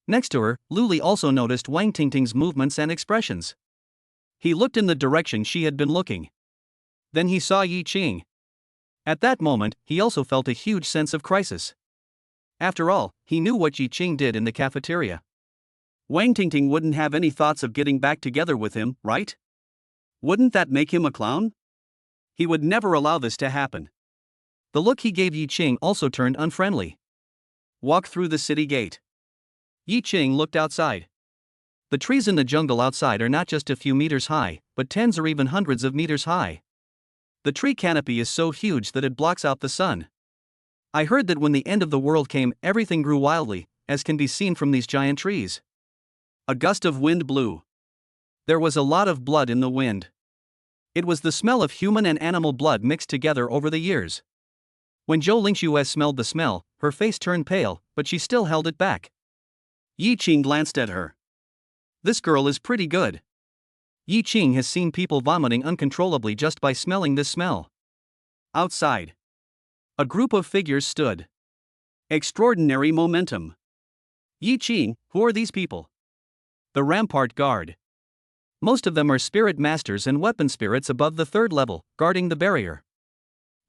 Next to her, Lu Li also noticed Wang Tingting's movements and expressions. He looked in the direction she had been looking. Then he saw Yi Qing. At that moment, he also felt a huge sense of crisis. After all, he knew what Yi Qing did in the cafeteria. Wang Tingting wouldn't have any thoughts of getting back together with him, right? Wouldn't that make him a clown? He would never allow this to happen. The look he gave Yi Qing also turned unfriendly. Walk through the city gate. Yi Qing looked outside. The trees in the jungle outside are not just a few meters high, but tens or even hundreds of meters high. The tree canopy is so huge that it blocks out the sun. I heard that when the end of the world came, everything grew wildly, as can be seen from these giant trees. A gust of wind blew. There was a lot of blood in the wind. It was the smell of human and animal blood mixed together over the years. When Zhou Lingxue smelled the smell, her face turned pale, but she still held it back. Yi Qing glanced at her. This girl is pretty good. Yi Qing has seen people vomiting uncontrollably just by smelling this smell. Outside, a group of figures stood. Extraordinary momentum. Yi Qing, who are these people? The Rampart Guard. Most of them are spirit masters and weapon spirits above the 3rd level, guarding the barrier.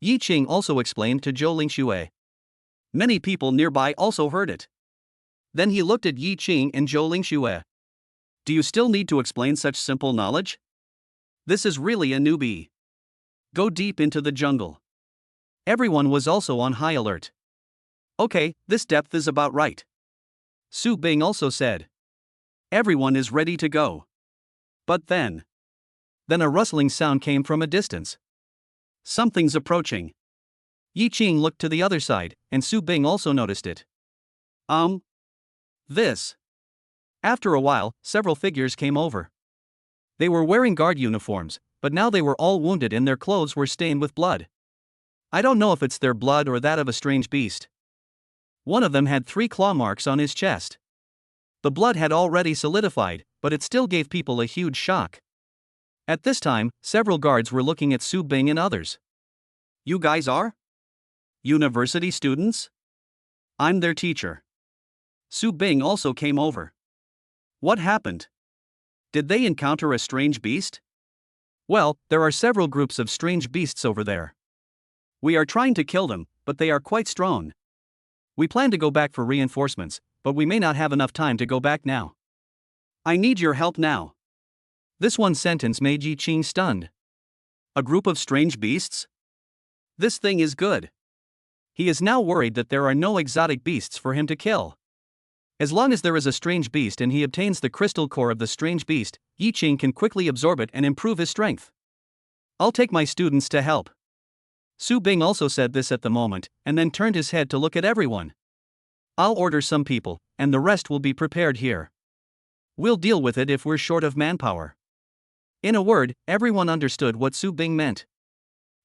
Yi Qing also explained to Zhou Lingxue. Many people nearby also heard it. Then he looked at Yi Qing and Zhou Lingxue. Do you still need to explain such simple knowledge? This is really a newbie. Go deep into the jungle. Everyone was also on high alert. Okay, this depth is about right. Su Bing also said. Everyone is ready to go. But then a rustling sound came from a distance. Something's approaching. Yi Qing looked to the other side, and Su Bing also noticed it. This. After a while, several figures came over. They were wearing guard uniforms, but now they were all wounded and their clothes were stained with blood. I don't know if it's their blood or that of a strange beast. One of them had 3 claw marks on his chest. The blood had already solidified, but it still gave people a huge shock. At this time, several guards were looking at Su Bing and others. You guys are? University students? I'm their teacher. Su Bing also came over. What happened? Did they encounter a strange beast? Well, there are several groups of strange beasts over there. We are trying to kill them, but they are quite strong. We plan to go back for reinforcements, but we may not have enough time to go back now. I need your help now. This one sentence made Yi Qing stunned. A group of strange beasts? This thing is good. He is now worried that there are no exotic beasts for him to kill. As long as there is a strange beast and he obtains the crystal core of the strange beast, Yi Qing can quickly absorb it and improve his strength. I'll take my students to help. Su Bing also said this at the moment, and then turned his head to look at everyone. I'll order some people, and the rest will be prepared here. We'll deal with it if we're short of manpower. In a word, everyone understood what Su Bing meant.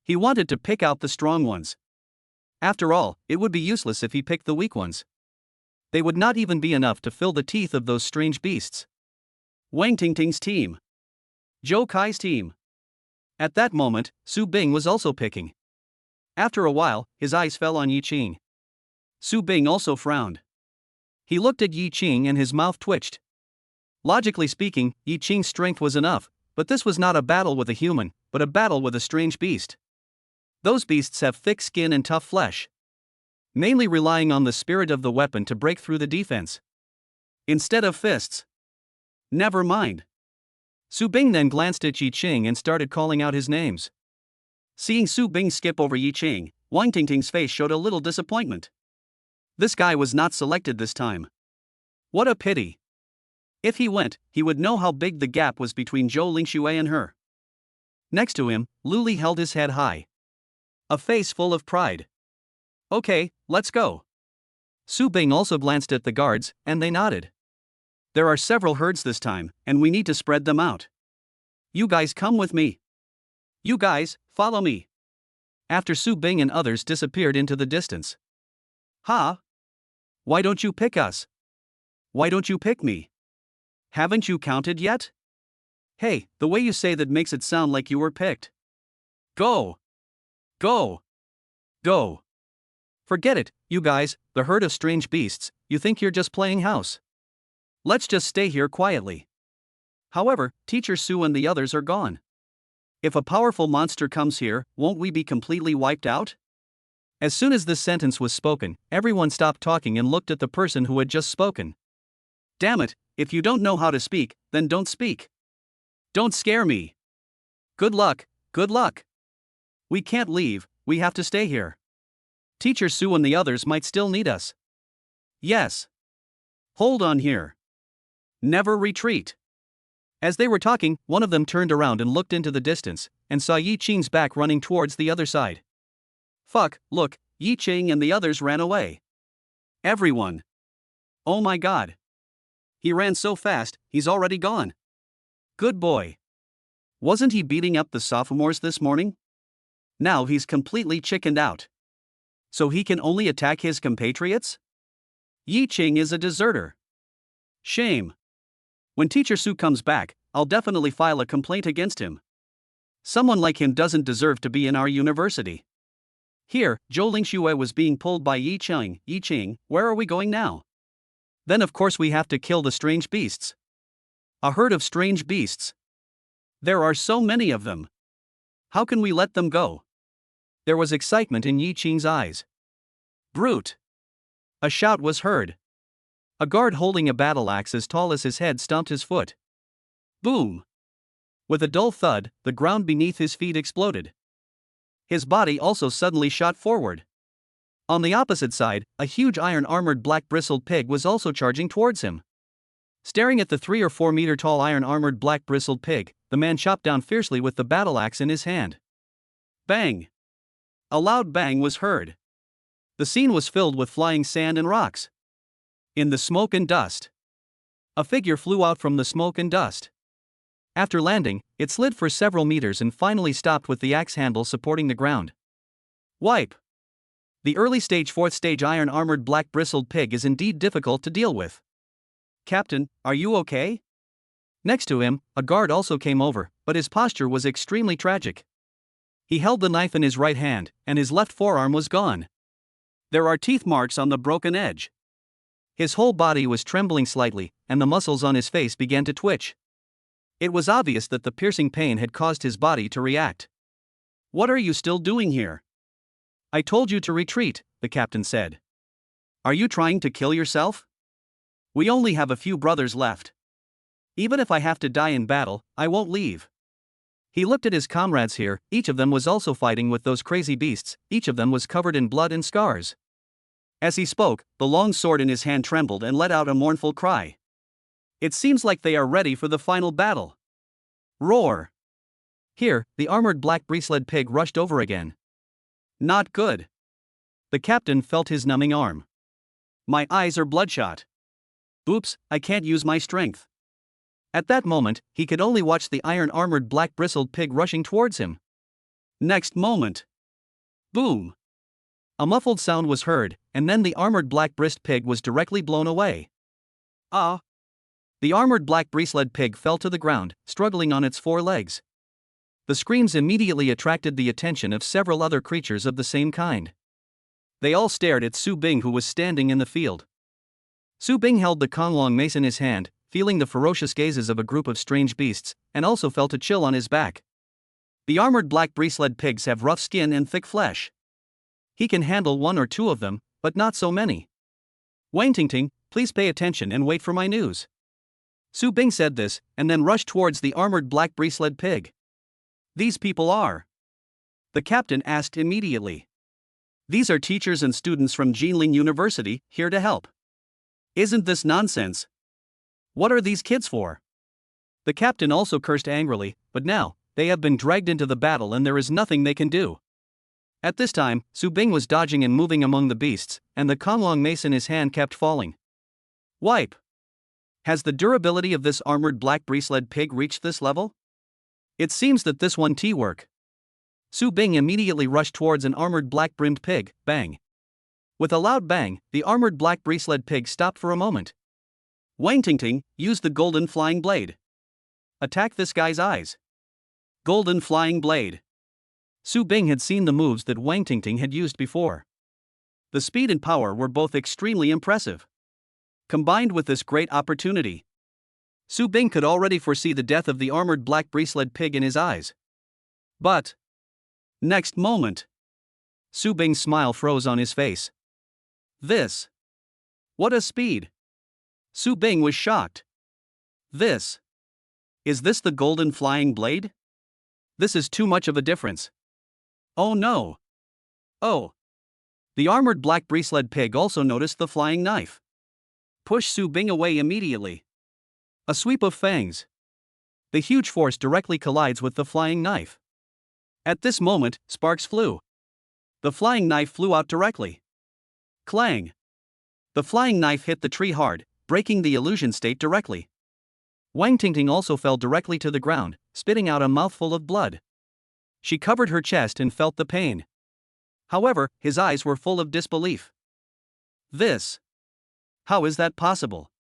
He wanted to pick out the strong ones. After all, it would be useless if he picked the weak ones. They would not even be enough to fill the teeth of those strange beasts. Wang Tingting's team. Zhou Kai's team. At that moment, Su Bing was also picking. After a while, his eyes fell on Yi Qing. Su Bing also frowned. He looked at Yi Qing and his mouth twitched. Logically speaking, Yi Qing's strength was enough, but this was not a battle with a human, but a battle with a strange beast. Those beasts have thick skin and tough flesh, mainly relying on the spirit of the weapon to break through the defense, instead of fists. Never mind. Su Bing then glanced at Yi Qing and started calling out his names. Seeing Su Bing skip over Yi Qing, Wang Tingting's face showed a little disappointment. This guy was not selected this time. What a pity. If he went, he would know how big the gap was between Zhou Lingxue and her. Next to him, Lu Li held his head high, a face full of pride. Okay, let's go. Su Bing also glanced at the guards, and they nodded. There are several herds this time, and we need to spread them out. You guys come with me. You guys, follow me. After Su Bing and others disappeared into the distance. Ha! Why don't you pick us? Why don't you pick me? Haven't you counted yet? Hey, the way you say that makes it sound like you were picked. Go! Go! Go! Forget it, you guys, the herd of strange beasts, you think you're just playing house. Let's just stay here quietly. However, Teacher Su and the others are gone. If a powerful monster comes here, won't we be completely wiped out? As soon as this sentence was spoken, everyone stopped talking and looked at the person who had just spoken. Damn it, if you don't know how to speak, then don't speak. Don't scare me. Good luck, good luck. We can't leave, we have to stay here. Teacher Su and the others might still need us. Yes. Hold on here. Never retreat. As they were talking, one of them turned around and looked into the distance, and saw Yi Qing's back running towards the other side. Fuck, look, Yi Qing and the others ran away. Everyone. Oh my god. He ran so fast, he's already gone. Good boy. Wasn't he beating up the sophomores this morning? Now he's completely chickened out. So he can only attack his compatriots? Yi Qing is a deserter. Shame. When Teacher Su comes back, I'll definitely file a complaint against him. Someone like him doesn't deserve to be in our university. Here, Zhou Lingxue was being pulled by Yi Qing. Yi Qing, where are we going now? Then of course we have to kill the strange beasts. A herd of strange beasts. There are so many of them. How can we let them go? There was excitement in Yi Qing's eyes. Brute! A shout was heard. A guard holding a battle axe as tall as his head stomped his foot. Boom! With a dull thud, the ground beneath his feet exploded. His body also suddenly shot forward. On the opposite side, a huge iron-armored black-bristled pig was also charging towards him. Staring at the 3 or 4 meter tall iron-armored black-bristled pig, the man chopped down fiercely with the battle axe in his hand. Bang! A loud bang was heard. The scene was filled with flying sand and rocks. In the smoke and dust. A figure flew out from the smoke and dust. After landing, it slid for several meters and finally stopped with the axe handle supporting the ground. Wipe! The early stage 4th stage iron-armored black-bristled pig is indeed difficult to deal with. Captain, are you okay? Next to him, a guard also came over, but his posture was extremely tragic. He held the knife in his right hand, and his left forearm was gone. There are teeth marks on the broken edge. His whole body was trembling slightly, and the muscles on his face began to twitch. It was obvious that the piercing pain had caused his body to react. What are you still doing here? I told you to retreat, the captain said. Are you trying to kill yourself? We only have a few brothers left. Even if I have to die in battle, I won't leave. He looked at his comrades here, each of them was also fighting with those crazy beasts, each of them was covered in blood and scars. As he spoke, the long sword in his hand trembled and let out a mournful cry. It seems like they are ready for the final battle. Roar! Here, the armored black-bristled pig rushed over again. Not good. The captain felt his numbing arm. My eyes are bloodshot. Oops, I can't use my strength. At that moment, he could only watch the iron-armored black-bristled pig rushing towards him. Next moment. Boom! A muffled sound was heard, and then the armored black-bristled pig was directly blown away. Ah! The armored black-bristled pig fell to the ground, struggling on its 4 legs. The screams immediately attracted the attention of several other creatures of the same kind. They all stared at Su Bing, who was standing in the field. Su Bing held the Konglong mace in his hand, feeling the ferocious gazes of a group of strange beasts, and also felt a chill on his back. The armored black-bristled pigs have rough skin and thick flesh. He can handle 1 or 2 of them, but not so many. Wang Tingting, please pay attention and wait for my news. Su Bing said this, and then rushed towards the armored black-bristled pig. These people are? The captain asked immediately. These are teachers and students from Jinling University, here to help. Isn't this nonsense? What are these kids for? The captain also cursed angrily, but now, they have been dragged into the battle and there is nothing they can do. At this time, Su Bing was dodging and moving among the beasts, and the Konglong mace in his hand kept falling. Wipe! Has the durability of this armored black breasted pig reached this level? It seems that this won't work. Su Bing immediately rushed towards an armored black-brimmed pig, bang. With a loud bang, the armored black breasted pig stopped for a moment. Wang Tingting, use the golden flying blade. Attack this guy's eyes. Golden flying blade. Su Bing had seen the moves that Wang Tingting had used before. The speed and power were both extremely impressive. Combined with this great opportunity, Su Bing could already foresee the death of the armored black breasted pig in his eyes. But next moment, Su Bing's smile froze on his face. This. What a speed! Su Bing was shocked. This. Is this the golden flying blade? This is too much of a difference. Oh no! Oh! The armored black breasted pig also noticed the flying knife. Push Su Bing away immediately. A sweep of fangs. The huge force directly collides with the flying knife. At this moment, sparks flew. The flying knife flew out directly. Clang! The flying knife hit the tree hard, breaking the illusion state directly. Wang Tingting also fell directly to the ground, spitting out a mouthful of blood. She covered her chest and felt the pain. However, his eyes were full of disbelief. This. How is that possible?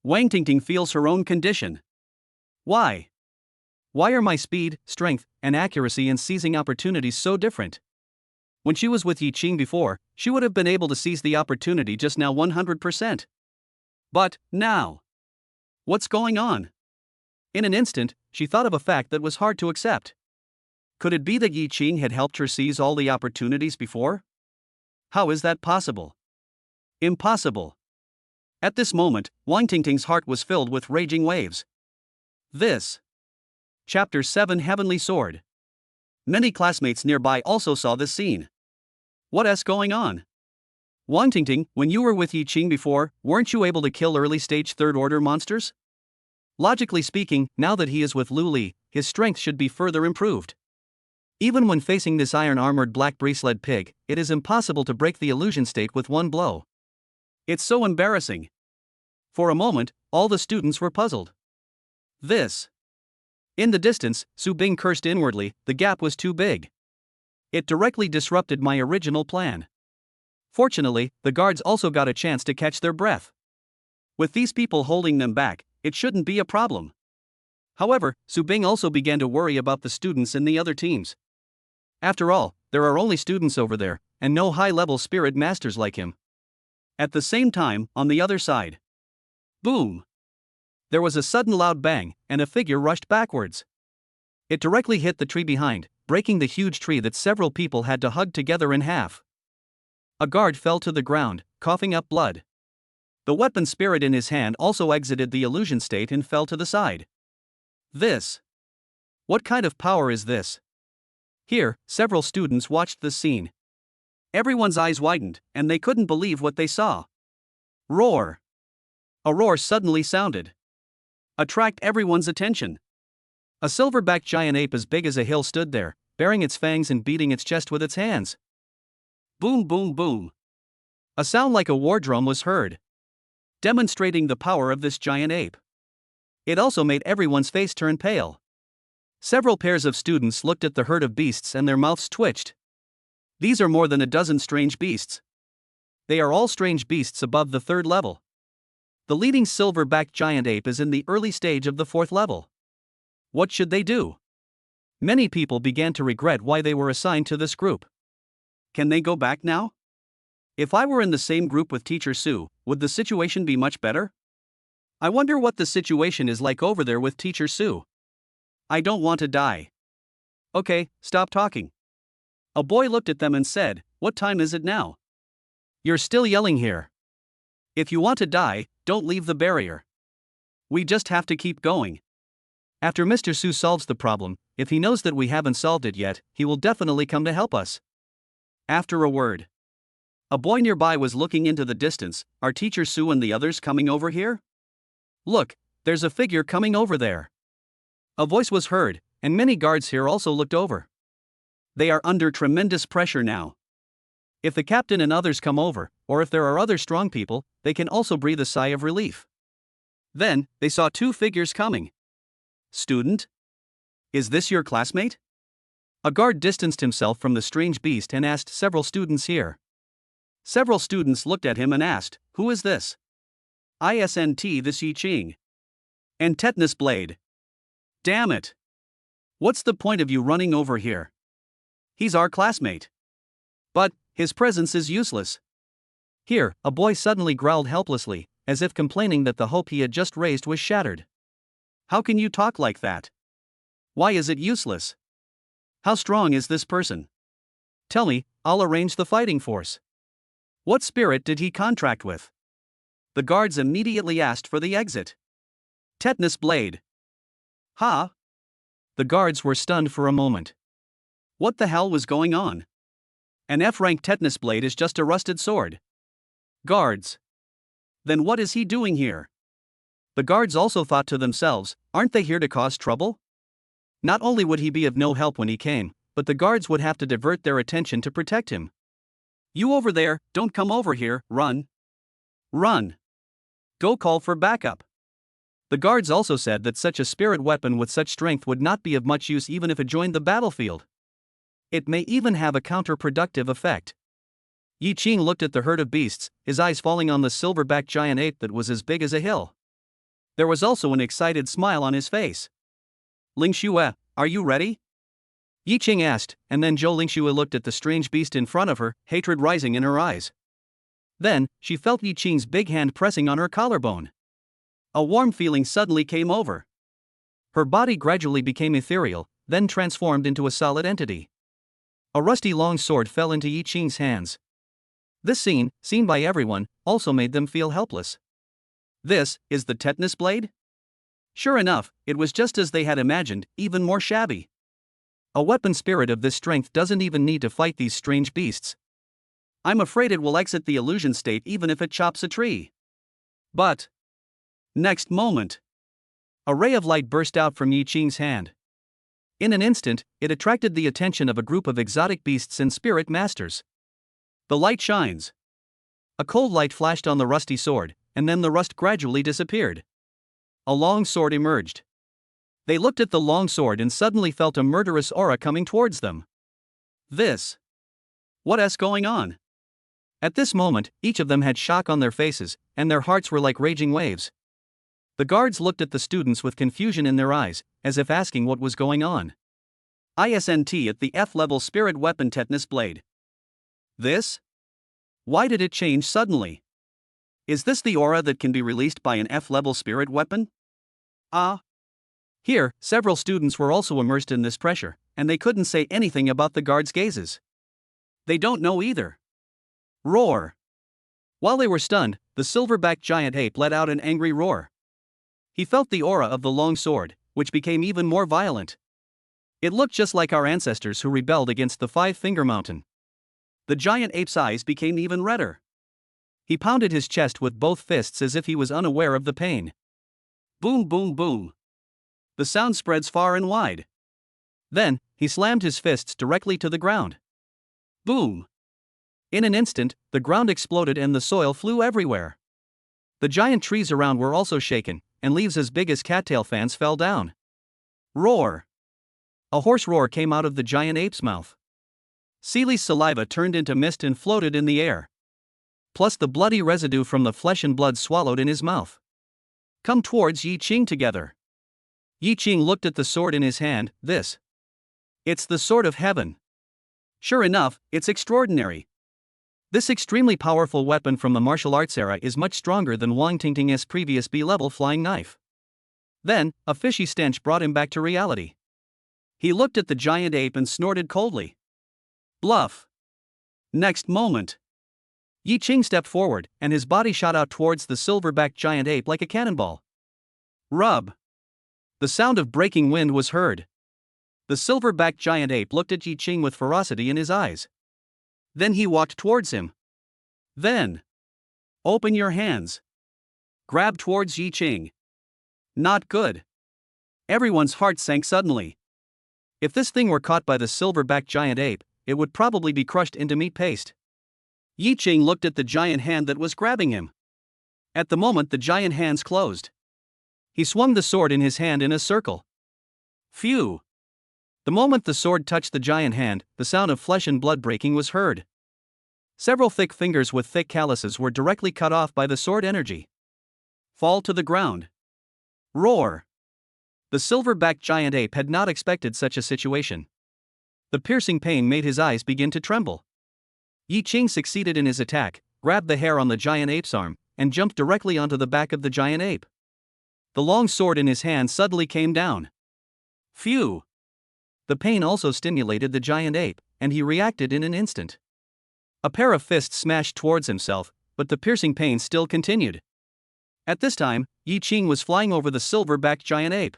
Wang Tingting feels her own condition. Why? Why are my speed, strength, and accuracy in seizing opportunities so different? When she was with Yi Qing before, she would have been able to seize the opportunity just now 100%. But now, what's going on? In an instant, she thought of a fact that was hard to accept. Could it be that Yi Qing had helped her seize all the opportunities before? How is that possible? Impossible. At this moment, Wang Tingting's heart was filled with raging waves. This. Chapter 7 Heavenly Sword. Many classmates nearby also saw this scene. What's going on? Wang Tingting, when you were with Yi Qing before, weren't you able to kill early-stage third-order monsters? Logically speaking, now that he is with Lu Li, his strength should be further improved. Even when facing this iron-armored black breasted pig, it is impossible to break the illusion state with one blow. It's so embarrassing. For a moment, all the students were puzzled. This. In the distance, Su Bing cursed inwardly, the gap was too big. It directly disrupted my original plan. Fortunately, the guards also got a chance to catch their breath. With these people holding them back, it shouldn't be a problem. However, Su Bing also began to worry about the students in the other teams. After all, there are only students over there, and no high-level spirit masters like him. At the same time, on the other side. Boom! There was a sudden loud bang, and a figure rushed backwards. It directly hit the tree behind, breaking the huge tree that several people had to hug together in half. A guard fell to the ground, coughing up blood. The weapon spirit in his hand also exited the illusion state and fell to the side. This. What kind of power is this? Here, several students watched the scene. Everyone's eyes widened, and they couldn't believe what they saw. Roar! A roar suddenly sounded. Attract everyone's attention. A silverback giant ape as big as a hill stood there, baring its fangs and beating its chest with its hands. Boom, boom, boom. A sound like a war drum was heard, demonstrating the power of this giant ape. It also made everyone's face turn pale. Several pairs of students looked at the herd of beasts and their mouths twitched. These are more than a dozen strange beasts. They are all strange beasts above the 3rd level. The leading silverback giant ape is in the early stage of the 4th level. What should they do? Many people began to regret why they were assigned to this group. Can they go back now? If I were in the same group with Teacher Su, would the situation be much better? I wonder what the situation is like over there with Teacher Su. I don't want to die. Okay, stop talking. A boy looked at them and said, "What time is it now? You're still yelling here. If you want to die, don't leave the barrier. We just have to keep going." After Mr. Su solves the problem, if he knows that we haven't solved it yet, he will definitely come to help us. After a word. A boy nearby was looking into the distance. Are Teacher Su and the others coming over here? Look, there's a figure coming over there. A voice was heard, and many guards here also looked over. They are under tremendous pressure now. If the captain and others come over, or if there are other strong people, they can also breathe a sigh of relief. Then, they saw two figures coming. Student? Is this your classmate? A guard distanced himself from the strange beast and asked several students here. Several students looked at him and asked, "Who is this?" "Isn't this Yi Ching?" "And Tetanus Blade." "Damn it! What's the point of you running over here? He's our classmate." "But, his presence is useless." Here, a boy suddenly growled helplessly, as if complaining that the hope he had just raised was shattered. "How can you talk like that? Why is it useless? How strong is this person? Tell me, I'll arrange the fighting force. What spirit did he contract with?" The guards immediately asked for the exit. "Tetanus Blade." "Huh?" The guards were stunned for a moment. What the hell was going on? An F-rank Tetanus Blade is just a rusted sword. Guards. Then what is he doing here? The guards also thought to themselves, aren't they here to cause trouble? Not only would he be of no help when he came, but the guards would have to divert their attention to protect him. "You over there, don't come over here, run. Run. Go call for backup." The guards also said that such a spirit weapon with such strength would not be of much use even if it joined the battlefield. It may even have a counterproductive effect. Yi Ching looked at the herd of beasts, his eyes falling on the silverback giant ape that was as big as a hill. There was also an excited smile on his face. "Ling Xue, are you ready?" Yi Ching asked, and then Zhou Lingxue looked at the strange beast in front of her, hatred rising in her eyes. Then, she felt Yi Ching's big hand pressing on her collarbone. A warm feeling suddenly came over. Her body gradually became ethereal, then transformed into a solid entity. A rusty long sword fell into Yi Ching's hands. This scene, seen by everyone, also made them feel helpless. This is the Tetanus Blade? Sure enough, it was just as they had imagined, even more shabby. A weapon spirit of this strength doesn't even need to fight these strange beasts. I'm afraid it will exit the illusion state even if it chops a tree. But next moment, a ray of light burst out from Yi Ching's hand. In an instant, it attracted the attention of a group of exotic beasts and spirit masters. The light shines. A cold light flashed on the rusty sword, and then the rust gradually disappeared. A long sword emerged. They looked at the long sword and suddenly felt a murderous aura coming towards them. What's going on? At this moment, each of them had shock on their faces, and their hearts were like raging waves. The guards looked at the students with confusion in their eyes, as if asking what was going on. "Isn't at the F-level spirit weapon Tetanus Blade. This? Why did it change suddenly? Is this the aura that can be released by an F-level spirit weapon?" Here, several students were also immersed in this pressure, and they couldn't say anything about the guards' gazes. They don't know either. Roar! While they were stunned, the silverback giant ape let out an angry roar. He felt the aura of the long sword, which became even more violent. It looked just like our ancestors who rebelled against the Five-Finger Mountain. The giant ape's eyes became even redder. He pounded his chest with both fists as if he was unaware of the pain. Boom, boom, boom. The sound spreads far and wide. Then, he slammed his fists directly to the ground. Boom. In an instant, the ground exploded and the soil flew everywhere. The giant trees around were also shaken, and leaves as big as cattail fans fell down. Roar. A hoarse roar came out of the giant ape's mouth. Seely's saliva turned into mist and floated in the air. Plus the bloody residue from the flesh and blood swallowed in his mouth. Come towards Yi Ching together. Yi Ching looked at the sword in his hand. It's the sword of heaven. Sure enough, it's extraordinary. This extremely powerful weapon from the martial arts era is much stronger than Wang Tingting's previous B-level flying knife. Then, a fishy stench brought him back to reality. He looked at the giant ape and snorted coldly. Bluff. Next moment, Yi Ching stepped forward, and his body shot out towards the silverback giant ape like a cannonball. Rub. The sound of breaking wind was heard. The silverback giant ape looked at Yi Ching with ferocity in his eyes. Then he walked towards him. Then, open your hands. Grab towards Yi Ching. Not good. Everyone's heart sank suddenly. If this thing were caught by the silverback giant ape, it would probably be crushed into meat paste. Yi Ching looked at the giant hand that was grabbing him. At the moment, the giant hands closed. He swung the sword in his hand in a circle. Phew! The moment the sword touched the giant hand, the sound of flesh and blood breaking was heard. Several thick fingers with thick calluses were directly cut off by the sword energy. Fall to the ground. Roar! The silverback giant ape had not expected such a situation. The piercing pain made his eyes begin to tremble. Yi Ching succeeded in his attack, grabbed the hair on the giant ape's arm, and jumped directly onto the back of the giant ape. The long sword in his hand suddenly came down. Phew! The pain also stimulated the giant ape, and he reacted in an instant. A pair of fists smashed towards himself, but the piercing pain still continued. At this time, Yi Ching was flying over the silverback giant ape.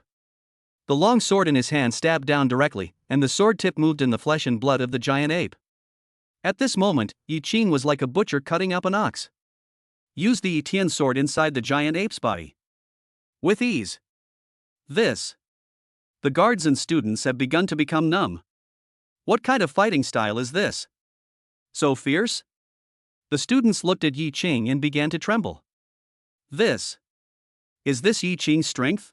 The long sword in his hand stabbed down directly, and the sword tip moved in the flesh and blood of the giant ape. At this moment, Yi Ching was like a butcher cutting up an ox. Use the Yi Tian sword inside the giant ape's body. With ease. This. The guards and students have begun to become numb. What kind of fighting style is this? So fierce? The students looked at Yi Ching and began to tremble. This. Is this Yi Ching's strength?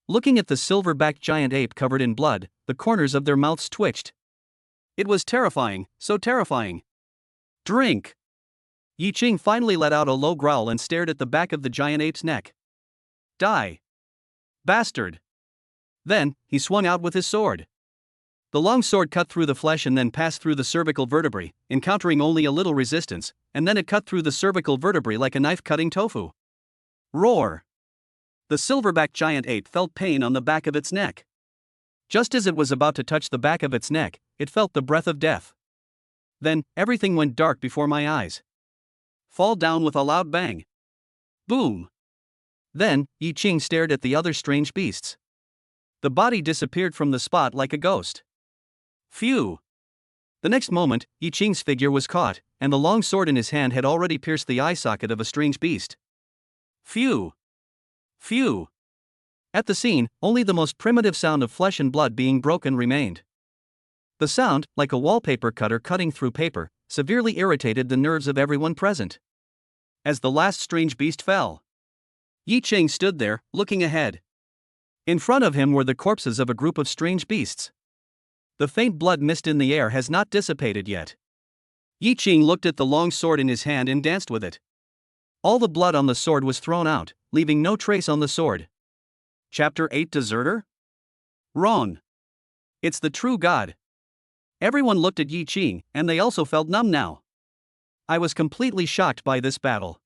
Looking at the silverback giant ape covered in blood, the corners of their mouths twitched. It was terrifying, so terrifying. Drink! Yi Ching finally let out a low growl and stared at the back of the giant ape's neck. Die! Bastard! Then, he swung out with his sword. The long sword cut through the flesh and then passed through the cervical vertebrae, encountering only a little resistance, and then it cut through the cervical vertebrae like a knife cutting tofu. Roar! The silverback giant ape felt pain on the back of its neck. Just as it was about to touch the back of its neck, it felt the breath of death. Then, everything went dark before my eyes. Fall down with a loud bang. Boom! Then, Yi Ching stared at the other strange beasts. The body disappeared from the spot like a ghost. Phew! The next moment, Yi Ching's figure was caught, and the long sword in his hand had already pierced the eye socket of a strange beast. Phew! Phew! At the scene, only the most primitive sound of flesh and blood being broken remained. The sound, like a wallpaper cutter cutting through paper, severely irritated the nerves of everyone present. As the last strange beast fell, Yi Ching stood there, looking ahead. In front of him were the corpses of a group of strange beasts. The faint blood mist in the air has not dissipated yet. Yi Ching looked at the long sword in his hand and danced with it. All the blood on the sword was thrown out, leaving no trace on the sword. Chapter 8 Deserter? Wrong. It's the true God. Everyone looked at Yi Ching, and they also felt numb now. I was completely shocked by this battle.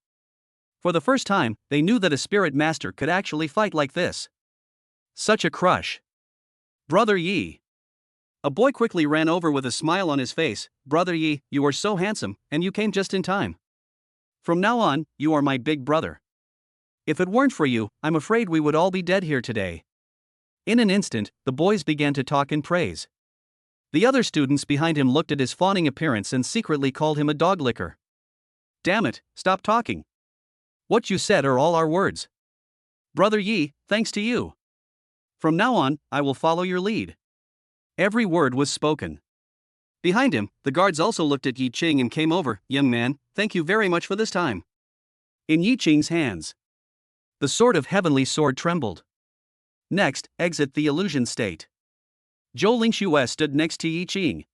For the first time, they knew that a spirit master could actually fight like this. Such a crush. Brother Yi. A boy quickly ran over with a smile on his face. Brother Yi, you are so handsome, and you came just in time. From now on, you are my big brother. If it weren't for you, I'm afraid we would all be dead here today. In an instant, the boys began to talk in praise. The other students behind him looked at his fawning appearance and secretly called him a dog licker. Damn it, stop talking. What you said are all our words. Brother Yi, thanks to you. From now on, I will follow your lead. Every word was spoken. Behind him, the guards also looked at Yi Ching and came over. Young man, thank you very much for this time. In Yi Ching's hands, the sword of heavenly sword trembled. Next, exit the illusion state. Zhou Lingxue stood next to Yi Ching.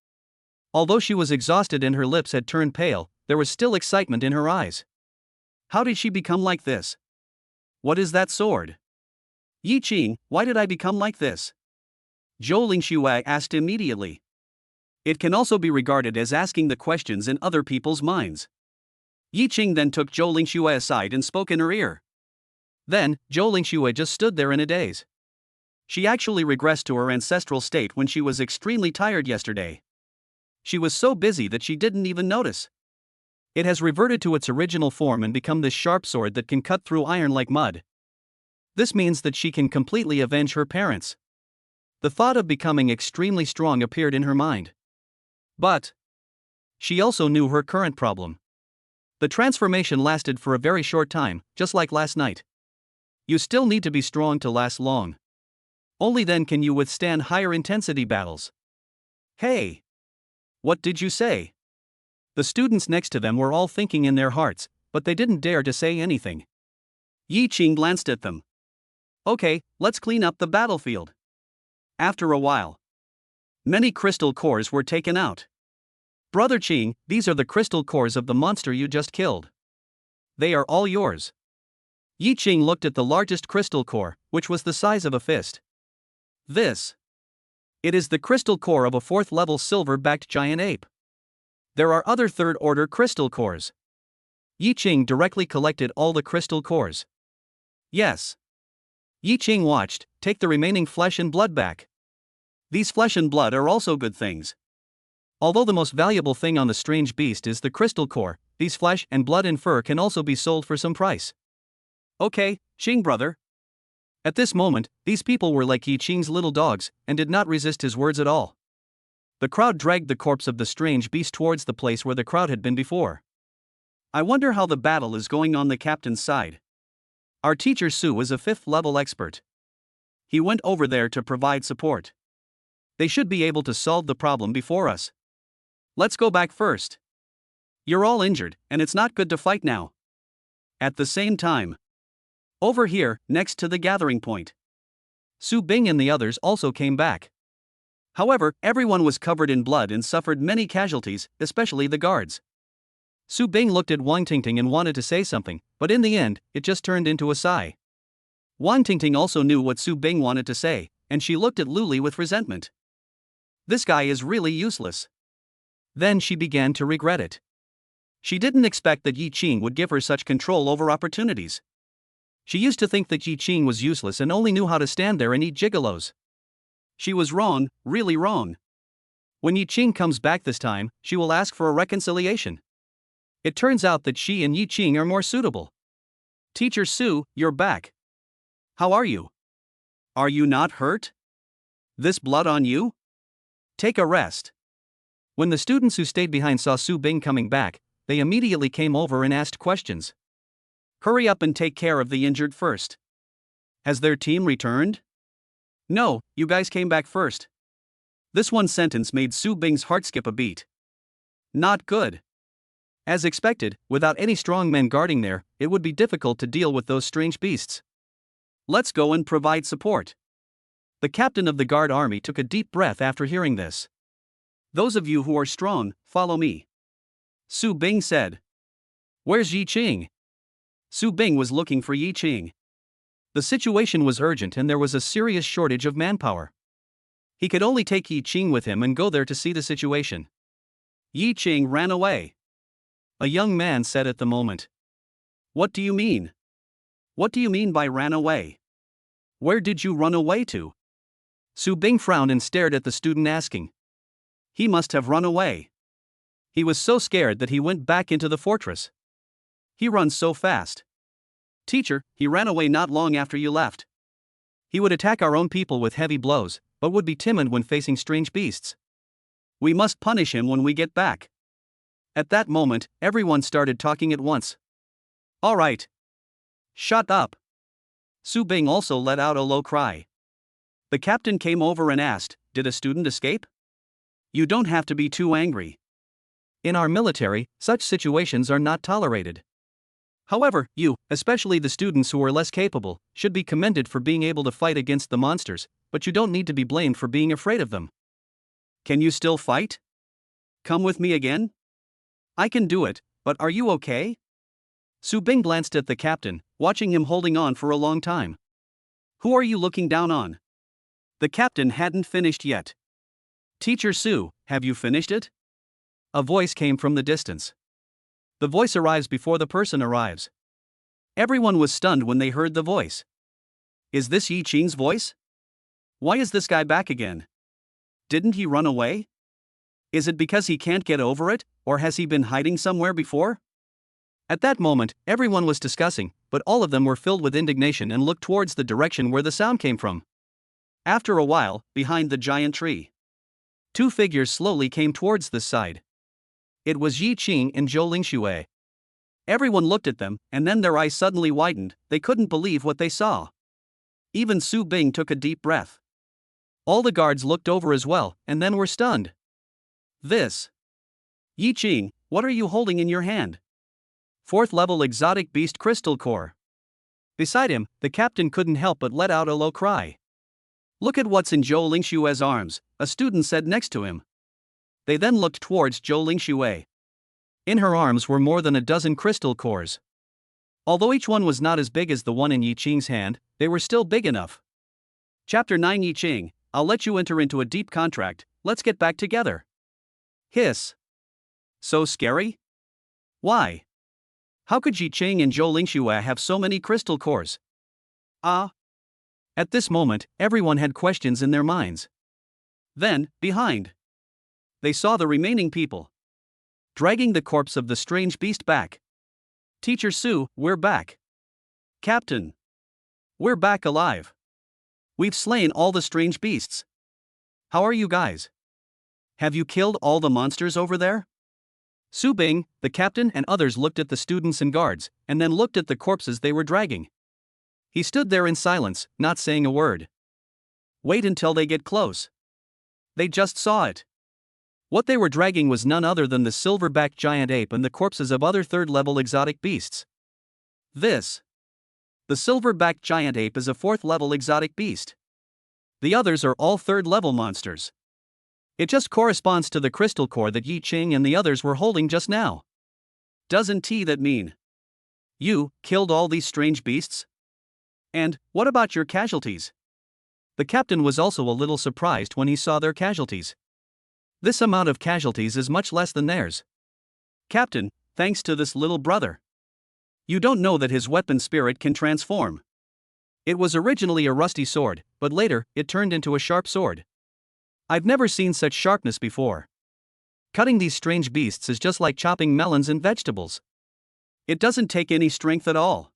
Although she was exhausted and her lips had turned pale, there was still excitement in her eyes. How did she become like this? What is that sword? Yi Ching, why did I become like this? Zhou Lingxue asked immediately. It can also be regarded as asking the questions in other people's minds. Yi Ching then took Zhou Lingxue aside and spoke in her ear. Then, Zhou Lingxue just stood there in a daze. She actually regressed to her ancestral state when she was extremely tired yesterday. She was so busy that she didn't even notice. It has reverted to its original form and become this sharp sword that can cut through iron like mud. This means that she can completely avenge her parents. The thought of becoming extremely strong appeared in her mind. But she also knew her current problem. The transformation lasted for a very short time, just like last night. You still need to be strong to last long. Only then can you withstand higher intensity battles. Hey! What did you say? The students next to them were all thinking in their hearts, but they didn't dare to say anything. Yi Qing glanced at them. Okay, let's clean up the battlefield. After a while, many crystal cores were taken out. Brother Qing, these are the crystal cores of the monster you just killed. They are all yours. Yi Qing looked at the largest crystal core, which was the size of a fist. This. It is the crystal core of a 4th-level silver-backed giant ape. There are other 3rd-order crystal cores. Yi Qing directly collected all the crystal cores. Yes. Yi Qing watched, take the remaining flesh and blood back. These flesh and blood are also good things. Although the most valuable thing on the strange beast is the crystal core, these flesh and blood and fur can also be sold for some price. Okay, Qing brother. At this moment, these people were like Yi Qing's little dogs, and did not resist his words at all. The crowd dragged the corpse of the strange beast towards the place where the crowd had been before. I wonder how the battle is going on the captain's side. Our teacher Su is a 5th-level expert. He went over there to provide support. They should be able to solve the problem before us. Let's go back first. You're all injured, and it's not good to fight now. At the same time, over here, next to the gathering point, Su Bing and the others also came back. However, everyone was covered in blood and suffered many casualties, especially the guards. Su Bing looked at Wang Tingting and wanted to say something, but in the end, it just turned into a sigh. Wang Tingting also knew what Su Bing wanted to say, and she looked at Luli with resentment. This guy is really useless. Then she began to regret it. She didn't expect that Yi Qing would give her such control over opportunities. She used to think that Yi Qing was useless and only knew how to stand there and eat gigolos. She was wrong, really wrong. When Yi Qing comes back this time, she will ask for a reconciliation. It turns out that she and Yi Qing are more suitable. Teacher Su, you're back. How are you? Are you not hurt? This blood on you? Take a rest. When the students who stayed behind saw Su Bing coming back, they immediately came over and asked questions. Hurry up and take care of the injured first. Has their team returned? No, you guys came back first. This one sentence made Su Bing's heart skip a beat. Not good. As expected, without any strong men guarding there, it would be difficult to deal with those strange beasts. Let's go and provide support. The captain of the guard army took a deep breath after hearing this. Those of you who are strong, follow me. Su Bing said. Where's Yi Qing? Su Bing was looking for Yi Qing. The situation was urgent and there was a serious shortage of manpower. He could only take Yi Qing with him and go there to see the situation. Yi Qing ran away. A young man said at the moment. What do you mean? What do you mean by ran away? Where did you run away to? Su Bing frowned and stared at the student asking. He must have run away. He was so scared that he went back into the fortress. He runs so fast. Teacher, he ran away not long after you left. He would attack our own people with heavy blows, but would be timid when facing strange beasts. We must punish him when we get back. At that moment, everyone started talking at once. All right. Shut up. Su Bing also let out a low cry. The captain came over and asked, did a student escape? You don't have to be too angry. In our military, such situations are not tolerated. However, you, especially the students who are less capable, should be commended for being able to fight against the monsters, but you don't need to be blamed for being afraid of them. Can you still fight? Come with me again? I can do it, but are you okay? Su Bing glanced at the captain, watching him holding on for a long time. Who are you looking down on? The captain hadn't finished yet. Teacher Su, have you finished it? A voice came from the distance. The voice arrives before the person arrives. Everyone was stunned when they heard the voice. Is this Yi Qing's voice? Why is this guy back again? Didn't he run away? Is it because he can't get over it, or has he been hiding somewhere before? At that moment, everyone was discussing, but all of them were filled with indignation and looked towards the direction where the sound came from. After a while, behind the giant tree, two figures slowly came towards this side. It was Yi Qing and Zhou Lingxue. Everyone looked at them, and then their eyes suddenly widened. They couldn't believe what they saw. Even Su Bing took a deep breath. All the guards looked over as well, and then were stunned. This. Yi Qing, what are you holding in your hand? 4th level exotic beast crystal core. Beside him, the captain couldn't help but let out a low cry. Look at what's in Zhou Lingshue's arms, a student said next to him. They then looked towards Zhou Lingxue. In her arms were more than a dozen crystal cores. Although each one was not as big as the one in Yi Qing's hand, they were still big enough. Chapter 9 Yi Qing, I'll let you enter into a deep contract, let's get back together. Hiss. So scary? Why? How could Yi Qing and Zhou Lingxue have so many crystal cores? At this moment, everyone had questions in their minds. Then, behind, they saw the remaining people dragging the corpse of the strange beast back. Teacher Su, we're back. Captain, we're back alive. We've slain all the strange beasts. How are you guys? Have you killed all the monsters over there? Su Bing, the captain, and others looked at the students and guards, and then looked at the corpses they were dragging. He stood there in silence, not saying a word. Wait until they get close. They just saw it. What they were dragging was none other than the silverback giant ape and the corpses of other 3rd-level exotic beasts. This. The silverback giant ape is a 4th-level exotic beast. The others are all 3rd-level monsters. It just corresponds to the crystal core that Yi Qing and the others were holding just now. Doesn't that mean you killed all these strange beasts? And what about your casualties? The captain was also a little surprised when he saw their casualties. This amount of casualties is much less than theirs. Captain, thanks to this little brother. You don't know that his weapon spirit can transform. It was originally a rusty sword, but later, it turned into a sharp sword. I've never seen such sharpness before. Cutting these strange beasts is just like chopping melons and vegetables. It doesn't take any strength at all.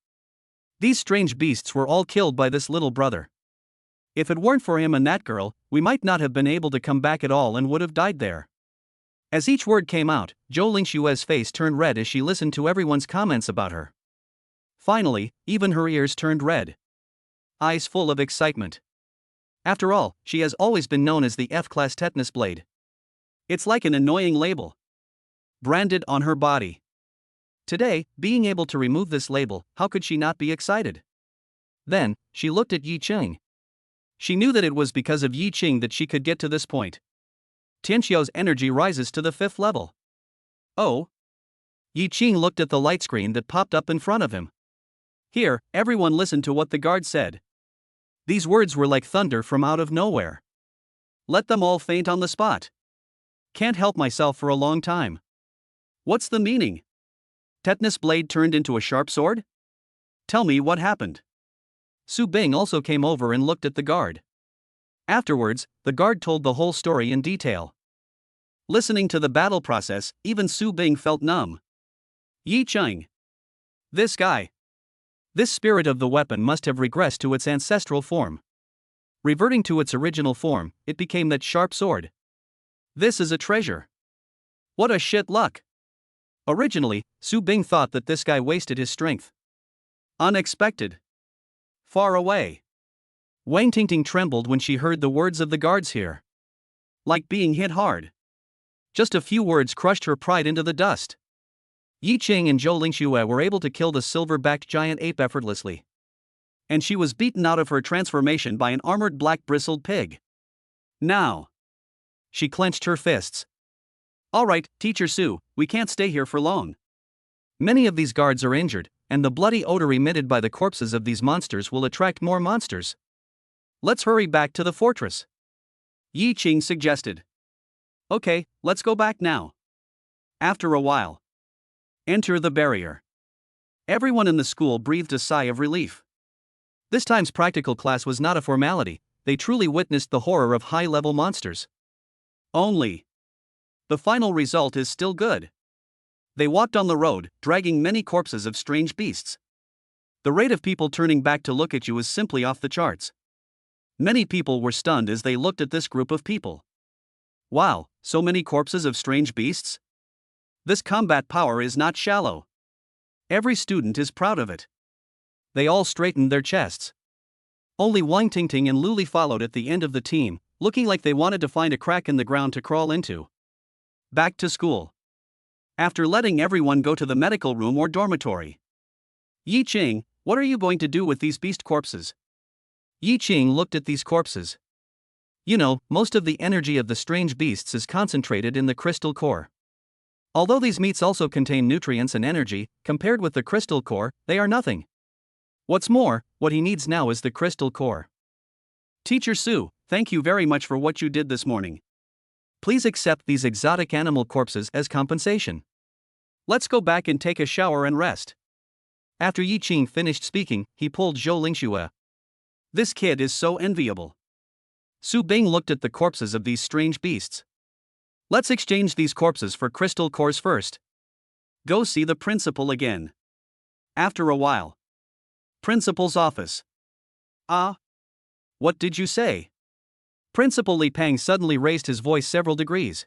These strange beasts were all killed by this little brother. If it weren't for him and that girl, we might not have been able to come back at all and would have died there. As each word came out, Zhou Lingshue's face turned red as she listened to everyone's comments about her. Finally, even her ears turned red. Eyes full of excitement. After all, she has always been known as the F-class tetanus blade. It's like an annoying label branded on her body. Today, being able to remove this label, how could she not be excited? Then, she looked at Yi Qing. She knew that it was because of Yi Qing that she could get to this point. Tianxiao's energy rises to the 5th level. Oh? Yi Qing looked at the light screen that popped up in front of him. Here, everyone listened to what the guard said. These words were like thunder from out of nowhere. Let them all faint on the spot. Can't help myself for a long time. What's the meaning? Tetanus blade turned into a sharp sword? Tell me what happened. Su Bing also came over and looked at the guard. Afterwards, the guard told the whole story in detail. Listening to the battle process, even Su Bing felt numb. Yi Qing. This guy. This spirit of the weapon must have regressed to its ancestral form. Reverting to its original form, it became that sharp sword. This is a treasure. What a shit luck. Originally, Su Bing thought that this guy wasted his strength. Unexpected. Far away. Wang Tingting trembled when she heard the words of the guards here. Like being hit hard. Just a few words crushed her pride into the dust. Yi Qing and Zhou Lingxue were able to kill the silver-backed giant ape effortlessly. And she was beaten out of her transformation by an armored black bristled pig. Now. She clenched her fists. Alright, Teacher Su, we can't stay here for long. Many of these guards are injured, and the bloody odor emitted by the corpses of these monsters will attract more monsters. Let's hurry back to the fortress. Yi Qing suggested. Okay, let's go back now. After a while. Enter the barrier. Everyone in the school breathed a sigh of relief. This time's practical class was not a formality, they truly witnessed the horror of high-level monsters. Only. The final result is still good. They walked on the road, dragging many corpses of strange beasts. The rate of people turning back to look at you is simply off the charts. Many people were stunned as they looked at this group of people. Wow, so many corpses of strange beasts? This combat power is not shallow. Every student is proud of it. They all straightened their chests. Only Wang Tingting and Luli followed at the end of the team, looking like they wanted to find a crack in the ground to crawl into. Back to school. After letting everyone go to the medical room or dormitory. Yi Qing, what are you going to do with these beast corpses? Yi Qing looked at these corpses. You know, most of the energy of the strange beasts is concentrated in the crystal core. Although these meats also contain nutrients and energy, compared with the crystal core, they are nothing. What's more, what he needs now is the crystal core. Teacher Su, thank you very much for what you did this morning. Please accept these exotic animal corpses as compensation. Let's go back and take a shower and rest. After Yi Qing finished speaking, he pulled Zhou Lingxue. This kid is so enviable. Su Bing looked at the corpses of these strange beasts. Let's exchange these corpses for crystal cores first. Go see the principal again. After a while. Principal's office. Ah? What did you say? Principal Li Peng suddenly raised his voice several degrees.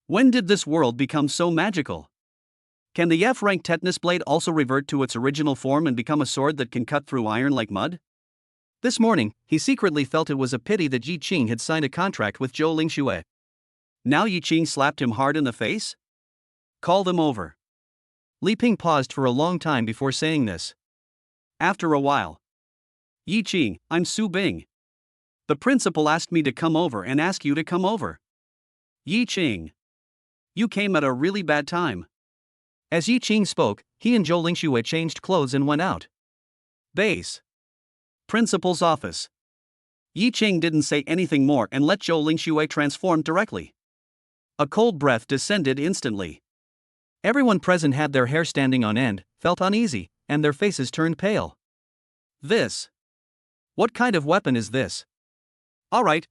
When did this world become so magical? Can the F-rank tetanus blade also revert to its original form and become a sword that can cut through iron like mud? This morning, he secretly felt it was a pity that Yi Qing had signed a contract with Zhou Lingxue. Now Yi Qing slapped him hard in the face? Call them over. Li Ping paused for a long time before saying this. After a while. Yi Qing, I'm Su Bing. The principal asked me to come over and ask you to come over. Yi Qing. You came at a really bad time. As Yi Qing spoke, he and Zhou Lingxue changed clothes and went out. Base. Principal's office. Yi Qing didn't say anything more and let Zhou Lingxue transform directly. A cold breath descended instantly. Everyone present had their hair standing on end, felt uneasy, and their faces turned pale. This. What kind of weapon is this? Alright,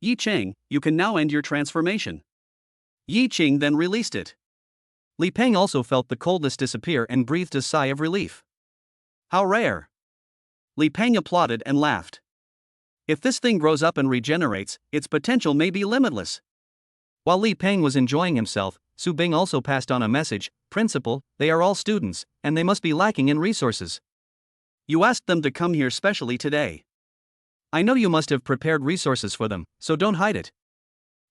Yi Qing, you can now end your transformation. Yi Qing then released it. Li Peng also felt the coldness disappear and breathed a sigh of relief. How rare. Li Peng applauded and laughed. If this thing grows up and regenerates, its potential may be limitless. While Li Peng was enjoying himself, Su Bing also passed on a message. Principal, they are all students, and they must be lacking in resources. You asked them to come here specially today. I know you must have prepared resources for them, so don't hide it.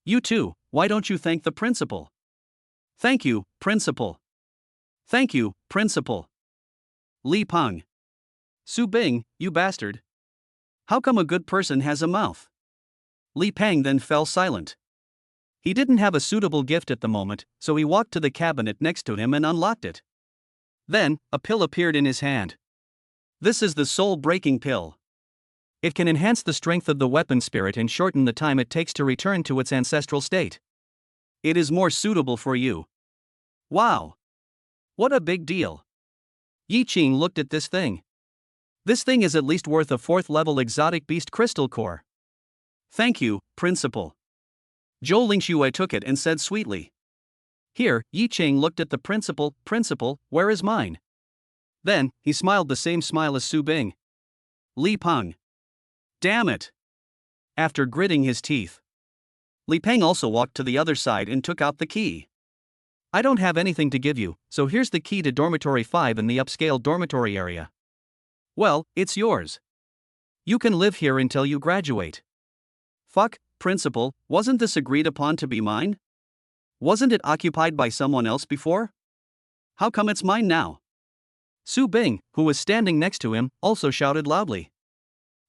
You too, why don't you thank the principal? Thank you, principal. Thank you, principal. Li Peng. Su Bing, you bastard. How come a good person has a mouth? Li Peng then fell silent. He didn't have a suitable gift at the moment, so he walked to the cabinet next to him and unlocked it. Then, a pill appeared in his hand. This is the soul-breaking pill. It can enhance the strength of the weapon spirit and shorten the time it takes to return to its ancestral state. It is more suitable for you. Wow! What a big deal. Yi Qing looked at this thing. This thing is at least worth a 4th-level exotic beast crystal core. Thank you, principal. Zhou Lingxue took it and said sweetly. Here, Yi Qing looked at the principal. Principal, where is mine? Then, he smiled the same smile as Su Bing. Li Peng. Damn it! After gritting his teeth. Li Peng also walked to the other side and took out the key. I don't have anything to give you, so here's the key to Dormitory 5 in the upscale dormitory area. Well, it's yours. You can live here until you graduate. Fuck, principal, wasn't this agreed upon to be mine? Wasn't it occupied by someone else before? How come it's mine now? Su Bing, who was standing next to him, also shouted loudly.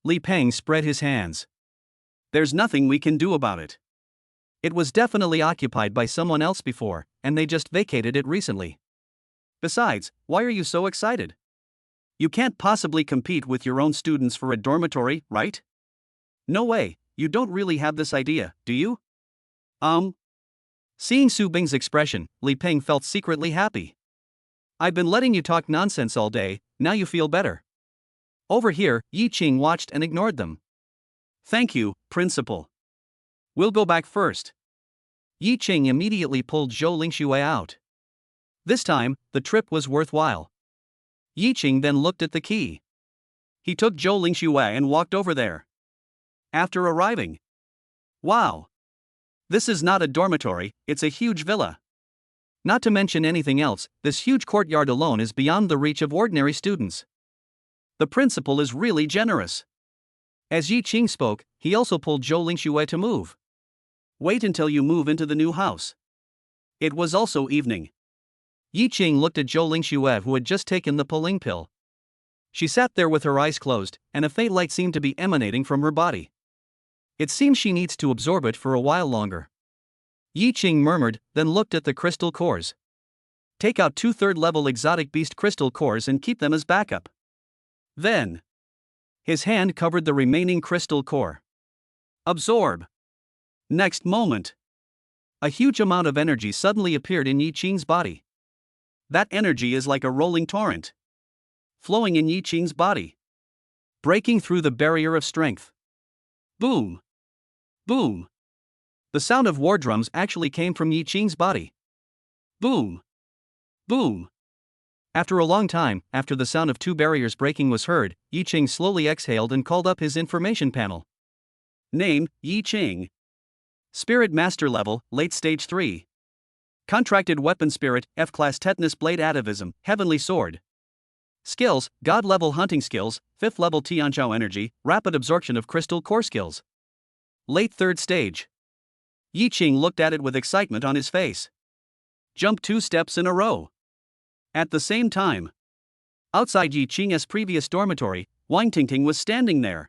Li Peng spread his hands. There's nothing we can do about it. It was definitely occupied by someone else before, and they just vacated it recently. Besides, why are you so excited? You can't possibly compete with your own students for a dormitory, right? No way, you don't really have this idea, do you? Seeing Su Bing's expression, Li Peng felt secretly happy. I've been letting you talk nonsense all day, now you feel better. Over here, Yi Qing watched and ignored them. Thank you, principal. We'll go back first. Yi Qing immediately pulled Zhou Lingxue out. This time, the trip was worthwhile. Yi Qing then looked at the key. He took Zhou Lingxue and walked over there. After arriving. Wow! This is not a dormitory, it's a huge villa. Not to mention anything else, this huge courtyard alone is beyond the reach of ordinary students. The principal is really generous. As Yi Qing spoke, he also pulled Zhou Lingxue to move. Wait until you move into the new house. It was also evening. Yi Qing looked at Zhou Lingxue, who had just taken the pulling pill. She sat there with her eyes closed, and a faint light seemed to be emanating from her body. It seems she needs to absorb it for a while longer. Yi Qing murmured, then looked at the crystal cores. Take out 2 third-level exotic beast crystal cores and keep them as backup. Then, his hand covered the remaining crystal core. Absorb. Next moment, a huge amount of energy suddenly appeared in Yi Qing's body. That energy is like a rolling torrent, flowing in Yi Qing's body, breaking through the barrier of strength. Boom! Boom! The sound of war drums actually came from Yi Qing's body. Boom! Boom! After a long time, after the sound of 2 barriers breaking was heard, Yi Qing slowly exhaled and called up his information panel. Name, Yi Qing. Spirit Master Level, Late Stage 3. Contracted Weapon Spirit, F-Class Tetanus Blade Atavism, Heavenly Sword. Skills, God Level Hunting Skills, 5th Level Tianzhao Energy, Rapid Absorption of Crystal Core Skills. Late 3rd Stage. Yi Qing looked at it with excitement on his face. Jump 2 steps in a row. At the same time, outside Yi Qing's previous dormitory, Wang Tingting was standing there.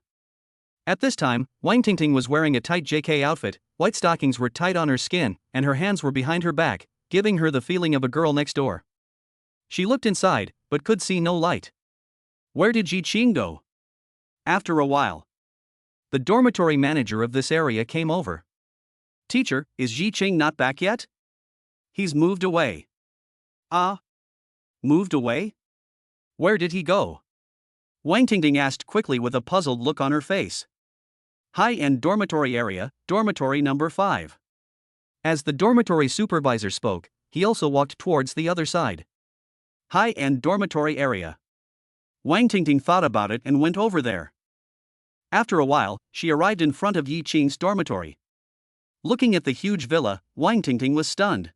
At this time, Wang Tingting was wearing a tight JK outfit, white stockings were tight on her skin, and her hands were behind her back, giving her the feeling of a girl next door. She looked inside, but could see no light. Where did Yi Qing go? After a while, the dormitory manager of this area came over. Teacher, is Yi Qing not back yet? He's moved away. Moved away? Where did he go? Wang Tingting asked quickly with a puzzled look on her face. High-end dormitory area, dormitory number 5. As the dormitory supervisor spoke, he also walked towards the other side. High-end dormitory area. Wang Tingting thought about it and went over there. After a while, she arrived in front of Yi Qing's dormitory. Looking at the huge villa, Wang Tingting was stunned.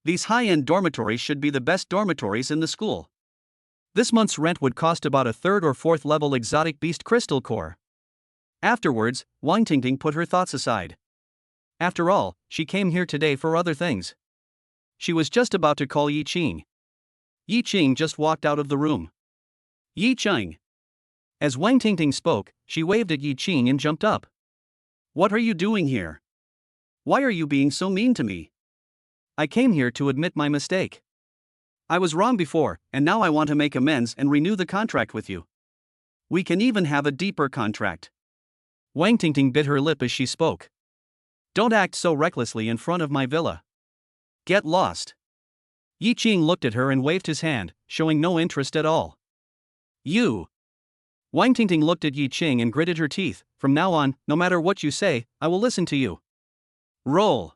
These high-end dormitories should be the best dormitories in the school. This month's rent would cost about a 3rd or 4th level exotic beast crystal core. Afterwards, Wang Tingting put her thoughts aside. After all, she came here today for other things. She was just about to call Yi Qing. Yi Qing just walked out of the room. Yi Qing. As Wang Tingting spoke, she waved at Yi Qing and jumped up. What are you doing here? Why are you being so mean to me? I came here to admit my mistake. I was wrong before, and now I want to make amends and renew the contract with you. We can even have a deeper contract. Wang Tingting bit her lip as she spoke. Don't act so recklessly in front of my villa. Get lost. Yi Qing looked at her and waved his hand, showing no interest at all. You. Wang Tingting looked at Yi Qing and gritted her teeth. From now on, no matter what you say, I will listen to you. Roll.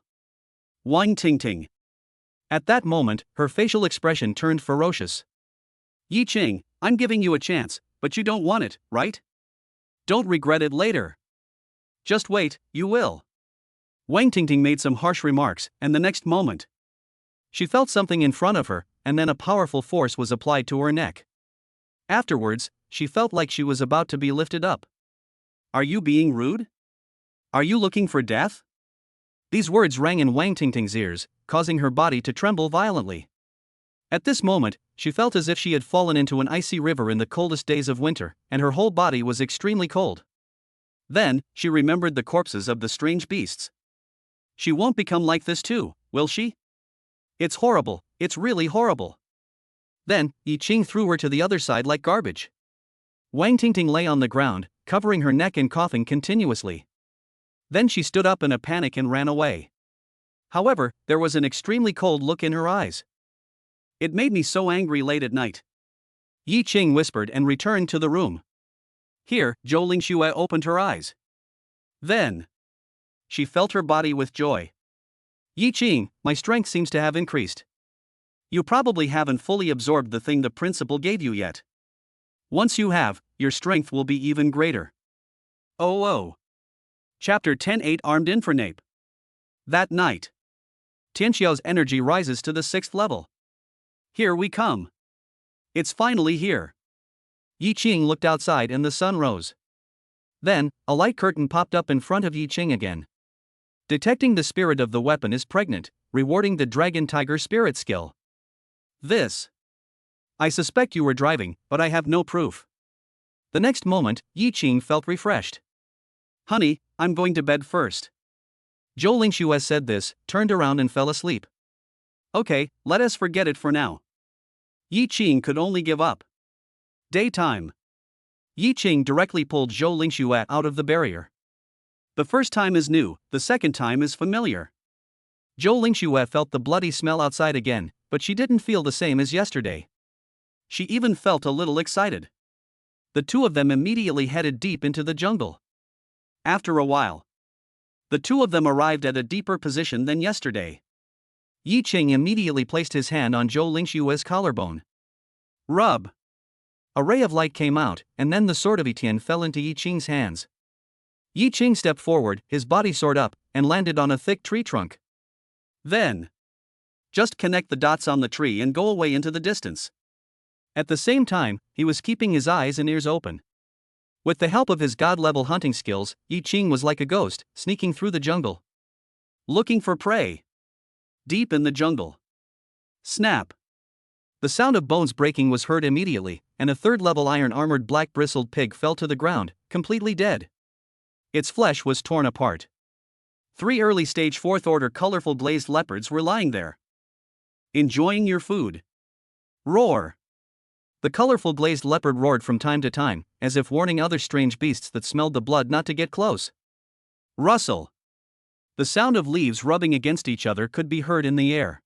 Wang Tingting. At that moment, her facial expression turned ferocious. Yi Qing, I'm giving you a chance, but you don't want it, right? Don't regret it later. Just wait, you will. Wang Tingting made some harsh remarks, and the next moment, she felt something in front of her, and then a powerful force was applied to her neck. Afterwards, she felt like she was about to be lifted up. Are you being rude? Are you looking for death? These words rang in Wang Tingting's ears, causing her body to tremble violently. At this moment, she felt as if she had fallen into an icy river in the coldest days of winter, and her whole body was extremely cold. Then, she remembered the corpses of the strange beasts. She won't become like this too, will she? It's horrible, it's really horrible. Then, Yi Qing threw her to the other side like garbage. Wang Tingting lay on the ground, covering her neck and coughing continuously. Then she stood up in a panic and ran away. However, there was an extremely cold look in her eyes. It made me so angry late at night. Yi Qing whispered and returned to the room. Here, Zhou Lingxue opened her eyes. Then, she felt her body with joy. Yi Qing, my strength seems to have increased. You probably haven't fully absorbed the thing the principal gave you yet. Once you have, your strength will be even greater. Oh. Chapter 10 8 Armed Infernape. That night, Tianxiao's energy rises to the 6th level. Here we come. It's finally here. Yi Qing looked outside and the sun rose. Then, a light curtain popped up in front of Yi Qing again. Detecting the spirit of the weapon is pregnant, rewarding the Dragon Tiger spirit skill. This. I suspect you were driving, but I have no proof. The next moment, Yi Qing felt refreshed. Honey, I'm going to bed first. Zhou Lingxue said this, turned around and fell asleep. Okay, let us forget it for now. Yi Qing could only give up. Daytime. Yi Qing directly pulled Zhou Lingxue out of the barrier. The first time is new, the second time is familiar. Zhou Lingxue felt the bloody smell outside again, but she didn't feel the same as yesterday. She even felt a little excited. The two of them immediately headed deep into the jungle. After a while, the two of them arrived at a deeper position than yesterday. Yi Qing immediately placed his hand on Zhou Lingxue's collarbone. Rub. A ray of light came out, and then the sword of Etienne fell into Yi Qing's hands. Yi Qing stepped forward, his body soared up, and landed on a thick tree trunk. Then, just connect the dots on the tree and go away into the distance. At the same time, he was keeping his eyes and ears open. With the help of his god-level hunting skills, Yi Qing was like a ghost, sneaking through the jungle, looking for prey. Deep in the jungle. Snap. The sound of bones breaking was heard immediately, and a third-level iron-armored black-bristled pig fell to the ground, completely dead. Its flesh was torn apart. 3 early-stage 4th-order colorful blazed leopards were lying there, enjoying your food. Roar. The colorful blazed leopard roared from time to time, as if warning other strange beasts that smelled the blood not to get close. Rustle. The sound of leaves rubbing against each other could be heard in the air.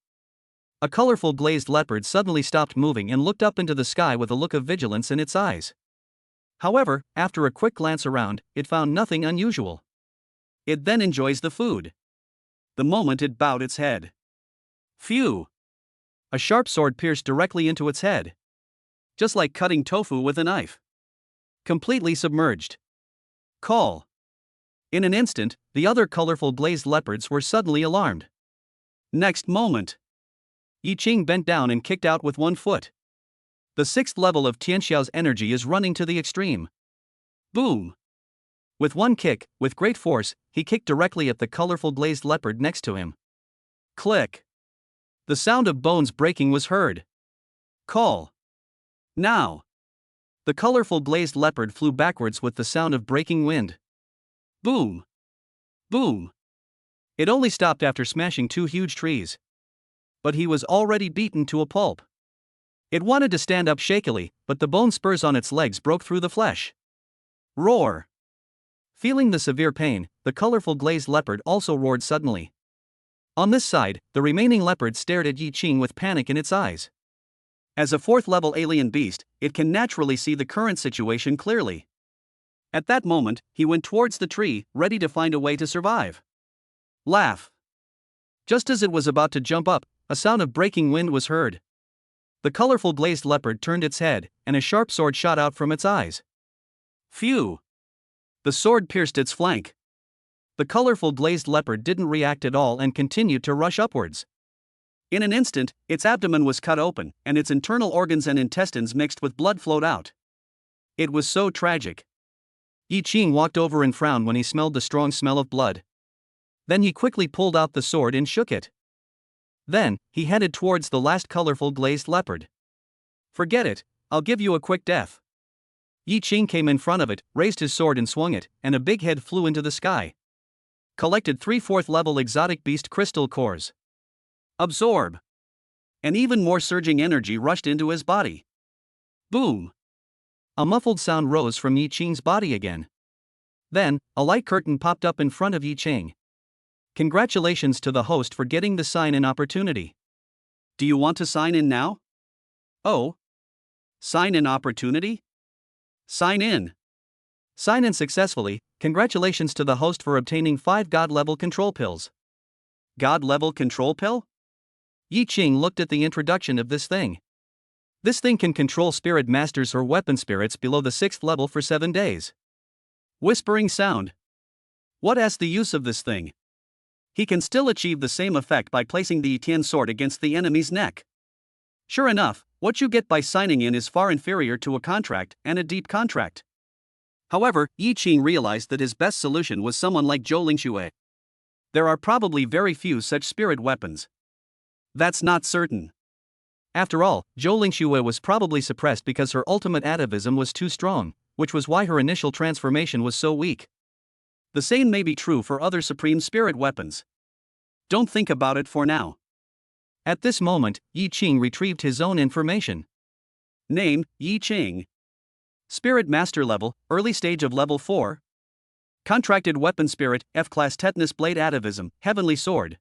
A colorful glazed leopard suddenly stopped moving and looked up into the sky with a look of vigilance in its eyes. However, after a quick glance around, it found nothing unusual. It then enjoys the food. The moment it bowed its head. Phew! A sharp sword pierced directly into its head. Just like cutting tofu with a knife. Completely submerged. Call. In an instant, the other colorful blazed leopards were suddenly alarmed. Next moment, Yi Qing bent down and kicked out with one foot. The 6th level of Tianxiao's energy is running to the extreme. Boom! With one kick, with great force, he kicked directly at the colorful blazed leopard next to him. Click! The sound of bones breaking was heard. Call! Now! The colorful blazed leopard flew backwards with the sound of breaking wind. Boom! Boom! It only stopped after smashing 2 huge trees. But he was already beaten to a pulp. It wanted to stand up shakily, but the bone spurs on its legs broke through the flesh. Roar! Feeling the severe pain, the colorful glazed leopard also roared suddenly. On this side, the remaining leopard stared at Yi Qing with panic in its eyes. As a 4th-level alien beast, it can naturally see the current situation clearly. At that moment, he went towards the tree, ready to find a way to survive. Laugh! Just as it was about to jump up, a sound of breaking wind was heard. The colorful blazed leopard turned its head, and a sharp sword shot out from its eyes. Phew! The sword pierced its flank. The colorful blazed leopard didn't react at all and continued to rush upwards. In an instant, its abdomen was cut open, and its internal organs and intestines mixed with blood flowed out. It was so tragic. Yi Qing walked over and frowned when he smelled the strong smell of blood. Then he quickly pulled out the sword and shook it. Then, he headed towards the last colorful glazed leopard. Forget it, I'll give you a quick death. Yi Qing came in front of it, raised his sword and swung it, and a big head flew into the sky. Collected 3 4th-level exotic beast crystal cores. Absorb. And even more surging energy rushed into his body. Boom! A muffled sound rose from Yi Qing's body again. Then, a light curtain popped up in front of Yi Qing. Congratulations to the host for getting the sign-in opportunity. Do you want to sign in now? Oh. Sign-in opportunity? Sign in. Sign in successfully. Congratulations to the host for obtaining 5 god-level control pills. God-level control pill? Yi Qing looked at the introduction of this thing. This thing can control spirit masters or weapon spirits below the 6th level for 7 days. Whispering sound. What is the use of this thing? he can still achieve the same effect by placing the Tian sword against the enemy's neck. Sure enough, what you get by signing in is far inferior to a contract, and a deep contract. However, Yi Qing realized that his best solution was someone like Zhou Lingxue. There are probably very few such spirit weapons. That's not certain. After all, Zhou Lingxue was probably suppressed because her ultimate atavism was too strong, which was why her initial transformation was so weak. The same may be true for other supreme spirit weapons. Don't think about it for now. At this moment, Yi Qing retrieved his own information. Name, Yi Qing. Spirit Master level, early stage of level 4. Contracted weapon spirit, F-class tetanus blade atavism, heavenly sword.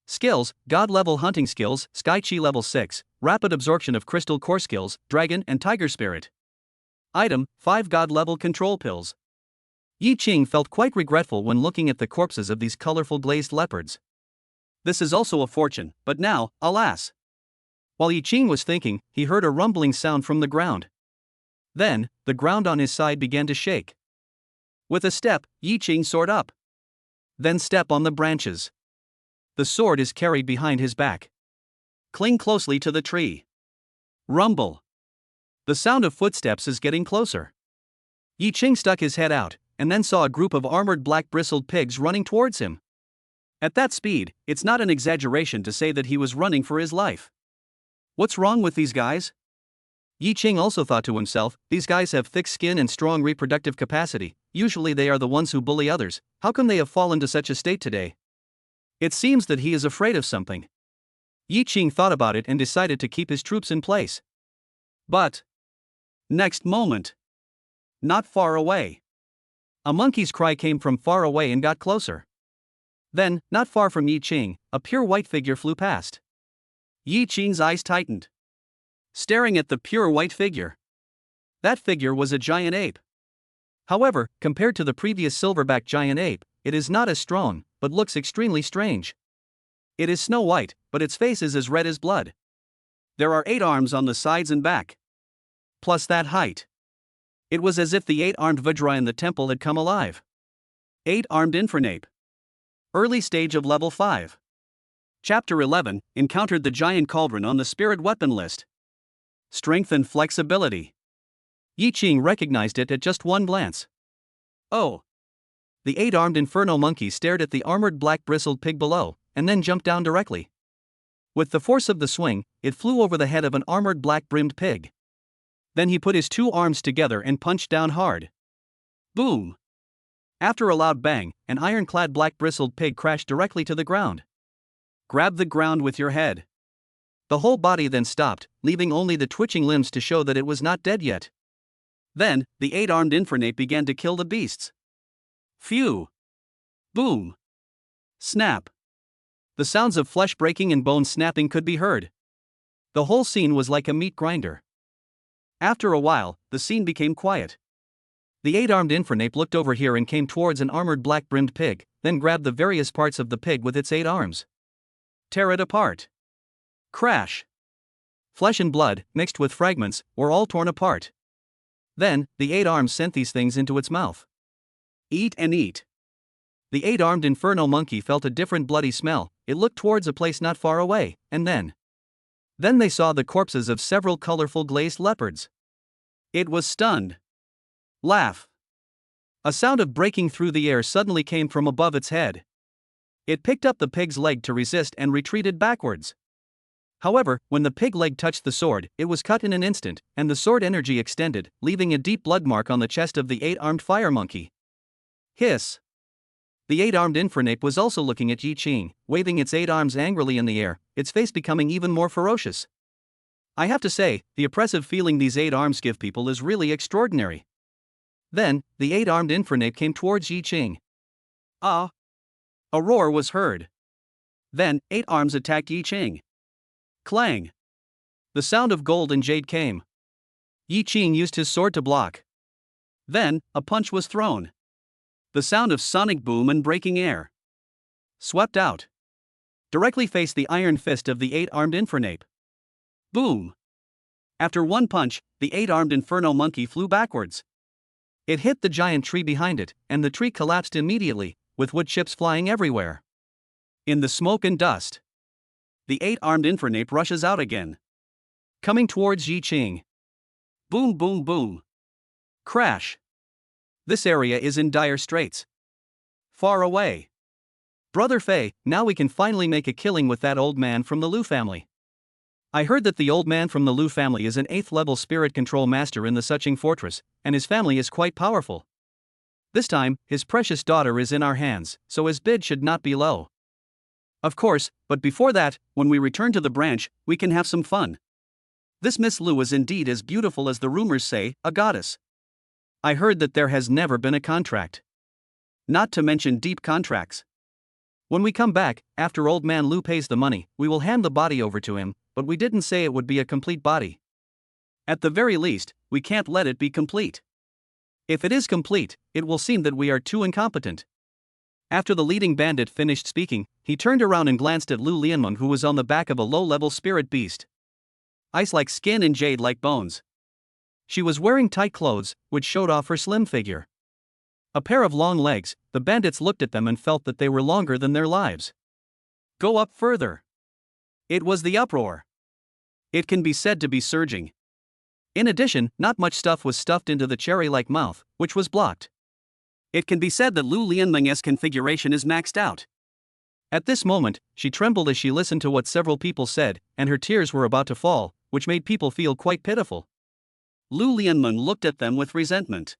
Skills, God level hunting skills, Sky Chi level 6, rapid absorption of crystal core skills, dragon and tiger spirit. Item, 5 God level control pills. Yi Qing felt quite regretful when looking at the corpses of these colorful glazed leopards. This is also a fortune, but now, alas. While Yi Qing was thinking, he heard a rumbling sound from the ground. Then, the ground on his side began to shake. With a step, Yi Qing soared up. Then step on the branches. The sword is carried behind his back. Cling closely to the tree. Rumble. The sound of footsteps is getting closer. Yi Qing stuck his head out, and then saw a group of armored black bristled pigs running towards him. At that speed, it's not an exaggeration to say that he was running for his life. What's wrong with these guys? Yi Qing also thought to himself, these guys have thick skin and strong reproductive capacity, usually they are the ones who bully others, how come they have fallen to such a state today? It seems that he is afraid of something. Yi Qing thought about it and decided to keep his troops in place. But next moment, not far away, a monkey's cry came from far away and got closer. Then, not far from Yi Qing, a pure white figure flew past. Yi Qing's eyes tightened, staring at the pure white figure. That figure was a giant ape. However, compared to the previous silverback giant ape, it is not as strong, but looks extremely strange. It is snow white, but its face is as red as blood. There are 8 arms on the sides and back. Plus that height. It was as if the 8-armed Vajra in the temple had come alive. 8-armed Infernape. Early stage of level 5. Chapter 11, encountered the giant cauldron on the spirit weapon list. Strength and flexibility. Yi Qing recognized it at just one glance. Oh! The 8-armed inferno monkey stared at the armored black bristled pig below, and then jumped down directly. With the force of the swing, it flew over the head of an armored black brimmed pig. Then he put his 2 arms together and punched down hard. Boom! After a loud bang, an ironclad black bristled pig crashed directly to the ground. Grab the ground with your head. The whole body then stopped, leaving only the twitching limbs to show that it was not dead yet. Then, the 8-armed Infernape began to kill the beasts. Phew! Boom! Snap! The sounds of flesh breaking and bone snapping could be heard. The whole scene was like a meat grinder. After a while, the scene became quiet. The 8-armed Infernape looked over here and came towards an armored black brimmed pig, then grabbed the various parts of the pig with its 8 arms. Tear it apart. Crash! Flesh and blood, mixed with fragments, were all torn apart. Then, the 8 arms sent these things into its mouth. Eat and eat. The 8-armed inferno monkey felt a different bloody smell. It looked towards a place not far away, and then they saw the corpses of several colorful glazed leopards. It was stunned. Laugh. A sound of breaking through the air suddenly came from above its head. It picked up the pig's leg to resist and retreated backwards. However, when the pig leg touched the sword, it was cut in an instant, and the sword energy extended, leaving a deep blood mark on the chest of the 8-armed fire monkey. Hiss! The 8-armed Infernape was also looking at Yi Qing, waving its 8 arms angrily in the air, its face becoming even more ferocious. I have to say, the oppressive feeling these 8 arms give people is really extraordinary. Then, the 8-armed Infernape came towards Yi Qing. Ah! A roar was heard. Then, 8 arms attacked Yi Qing. Clang! The sound of gold and jade came. Yi Qing used his sword to block. Then, a punch was thrown. The sound of sonic boom and breaking air. Swept out. Directly faced the iron fist of the 8-armed Infernape. Boom! After one punch, the 8-armed inferno monkey flew backwards. It hit the giant tree behind it, and the tree collapsed immediately, with wood chips flying everywhere. In the smoke and dust, the 8-armed infernape rushes out again, coming towards Yi Qing. Boom, boom, boom. Crash. This area is in dire straits. Far away. Brother Fei, now we can finally make a killing with that old man from the Lu family. I heard that the old man from the Lu family is an 8th level spirit control master in the Suqing fortress, and his family is quite powerful. This time, his precious daughter is in our hands, so his bid should not be low. Of course, but before that, when we return to the branch, we can have some fun. This Miss Lu is indeed as beautiful as the rumors say, a goddess. I heard that there has never been a contract. Not to mention deep contracts. When we come back, after old man Lu pays the money, we will hand the body over to him, but we didn't say it would be a complete body. At the very least, we can't let it be complete. If it is complete, it will seem that we are too incompetent. After the leading bandit finished speaking, he turned around and glanced at Lu Lianmeng, who was on the back of a low-level spirit beast. Ice-like skin and jade-like bones. She was wearing tight clothes, which showed off her slim figure. A pair of long legs, the bandits looked at them and felt that they were longer than their lives. Go up further. It was the uproar. It can be said to be surging. In addition, not much stuff was stuffed into the cherry-like mouth, which was blocked. It can be said that Lu Lianmeng's configuration is maxed out. At this moment, she trembled as she listened to what several people said, and her tears were about to fall, which made people feel quite pitiful. Lu Lianmeng looked at them with resentment.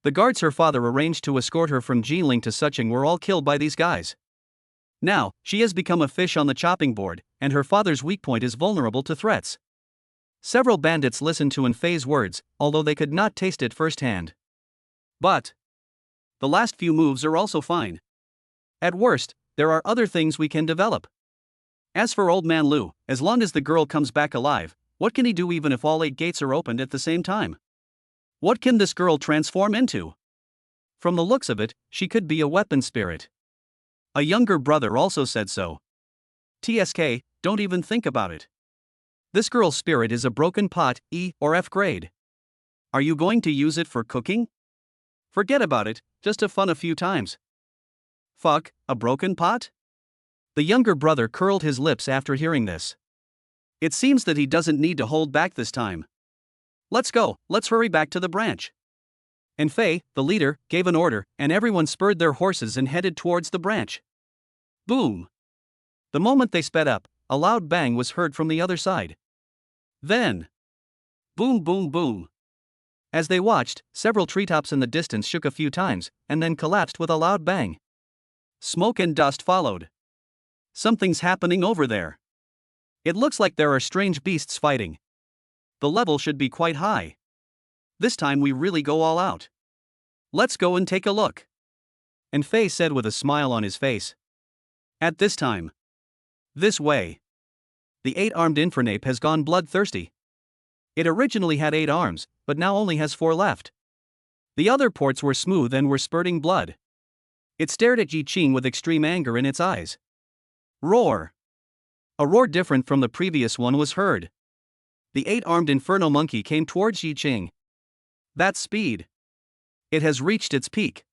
The guards her father arranged to escort her from Jinling to Suqing were all killed by these guys. Now, she has become a fish on the chopping board, and her father's weak point is vulnerable to threats. Several bandits listened to Fei's words, although they could not taste it firsthand. But the last few moves are also fine. At worst, there are other things we can develop. As for old man Lu, as long as the girl comes back alive, what can he do even if all 8 gates are opened at the same time? What can this girl transform into? From the looks of it, she could be a weapon spirit. A younger brother also said so. TSK, don't even think about it. This girl's spirit is a broken pot, E or F grade. Are you going to use it for cooking? Forget about it, just have fun a few times. Fuck, a broken pot? The younger brother curled his lips after hearing this. It seems that he doesn't need to hold back this time. Let's go, let's hurry back to the branch. And Fei, the leader, gave an order, and everyone spurred their horses and headed towards the branch. Boom! The moment they sped up, a loud bang was heard from the other side. Then, boom, boom, boom. As they watched, several treetops in the distance shook a few times, and then collapsed with a loud bang. Smoke and dust followed. Something's happening over there. It looks like there are strange beasts fighting. The level should be quite high. This time we really go all out. Let's go and take a look. And Fei said with a smile on his face. At this time. This way. The 8-armed infernape has gone bloodthirsty. It originally had 8 arms, but now only has 4 left. The other ports were smooth and were spurting blood. It stared at Yi Qing with extreme anger in its eyes. Roar. A roar different from the previous one was heard. The 8-armed inferno monkey came towards Yi Qing. That speed. It has reached its peak.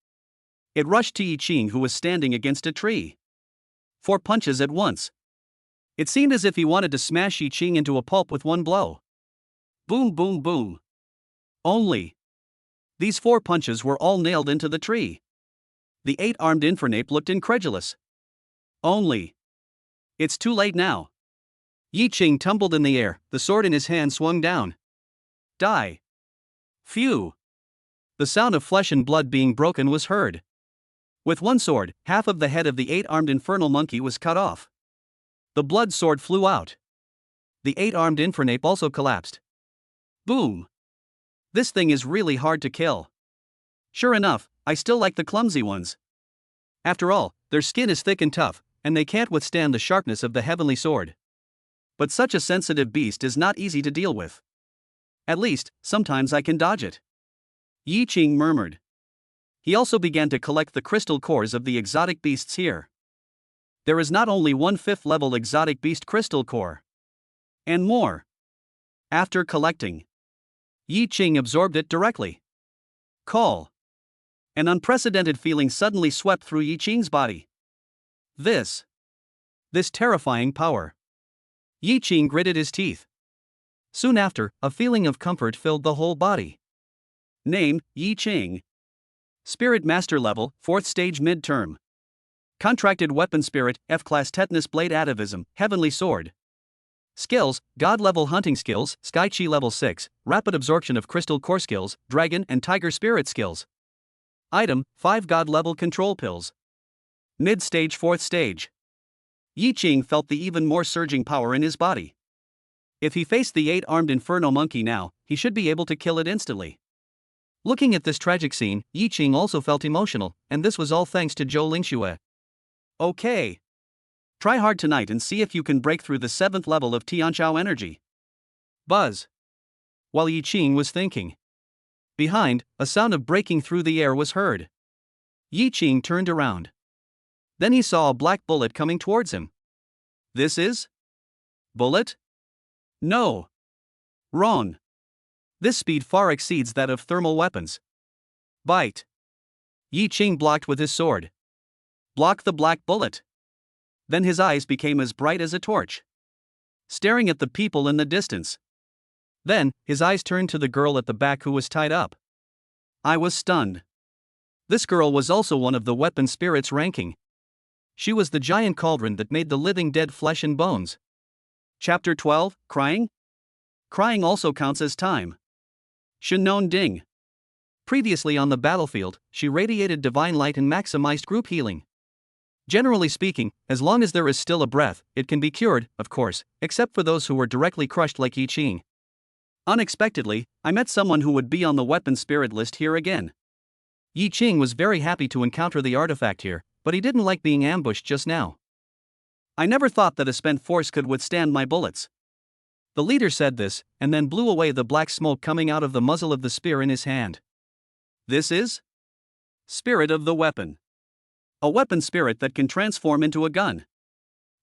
It rushed to Yi Qing, who was standing against a tree. 4 punches at once. It seemed as if he wanted to smash Yi Qing into a pulp with one blow. Boom, boom, boom. Only. These 4 punches were all nailed into the tree. The 8-armed infernape looked incredulous. Only. It's too late now. Yi Qing tumbled in the air, the sword in his hand swung down. Die. Phew. The sound of flesh and blood being broken was heard. With one sword, half of the head of the 8-armed infernal monkey was cut off. The blood sword flew out. The 8-armed infernape also collapsed. Boom. This thing is really hard to kill. Sure enough, I still like the clumsy ones. After all, their skin is thick and tough, and they can't withstand the sharpness of the heavenly sword. But such a sensitive beast is not easy to deal with. At least, sometimes I can dodge it. Yi Qing murmured. He also began to collect the crystal cores of the exotic beasts here. There is not only one 5th level exotic beast crystal core. And more. After collecting, Yi Qing absorbed it directly. Call. An unprecedented feeling suddenly swept through Yi Qing's body. This this terrifying power. Yi Qing gritted his teeth. Soon after, a feeling of comfort filled the whole body. Name, Yi Qing. Spirit Master level, 4th stage mid-term. Contracted Weapon Spirit, F-Class Tetanus Blade Atavism, Heavenly Sword. Skills, God level Hunting Skills, Sky Chi level 6, Rapid Absorption of Crystal Core Skills, Dragon and Tiger Spirit Skills. Item, 5 God level Control Pills. Mid-stage 4th stage. Yi Qing felt the even more surging power in his body. If he faced the 8-armed Inferno Monkey now, he should be able to kill it instantly. Looking at this tragic scene, Yi Qing also felt emotional, and this was all thanks to Zhou Lingxue. Okay. Try hard tonight and see if you can break through the 7th level of Tianqiao energy. Buzz. While Yi Qing was thinking. Behind, a sound of breaking through the air was heard. Yi Qing turned around. Then he saw a black bullet coming towards him. This is? Bullet? No. Wrong. This speed far exceeds that of thermal weapons. Bite. Yi Qing blocked with his sword. Block the black bullet. Then his eyes became as bright as a torch, staring at the people in the distance. Then, his eyes turned to the girl at the back who was tied up. I was stunned. This girl was also one of the weapon spirits ranking. She was the giant cauldron that made the living dead flesh and bones. Chapter 12, Crying? Crying also counts as time. Shennon Ding. Previously on the battlefield, she radiated divine light and maximized group healing. Generally speaking, as long as there is still a breath, it can be cured, of course, except for those who were directly crushed like Yi Qing. Unexpectedly, I met someone who would be on the weapon spirit list here again. Yi Qing was very happy to encounter the artifact here, but he didn't like being ambushed just now. I never thought that a spent force could withstand my bullets. The leader said this, and then blew away the black smoke coming out of the muzzle of the spear in his hand. This is? Spirit of the weapon. A weapon spirit that can transform into a gun.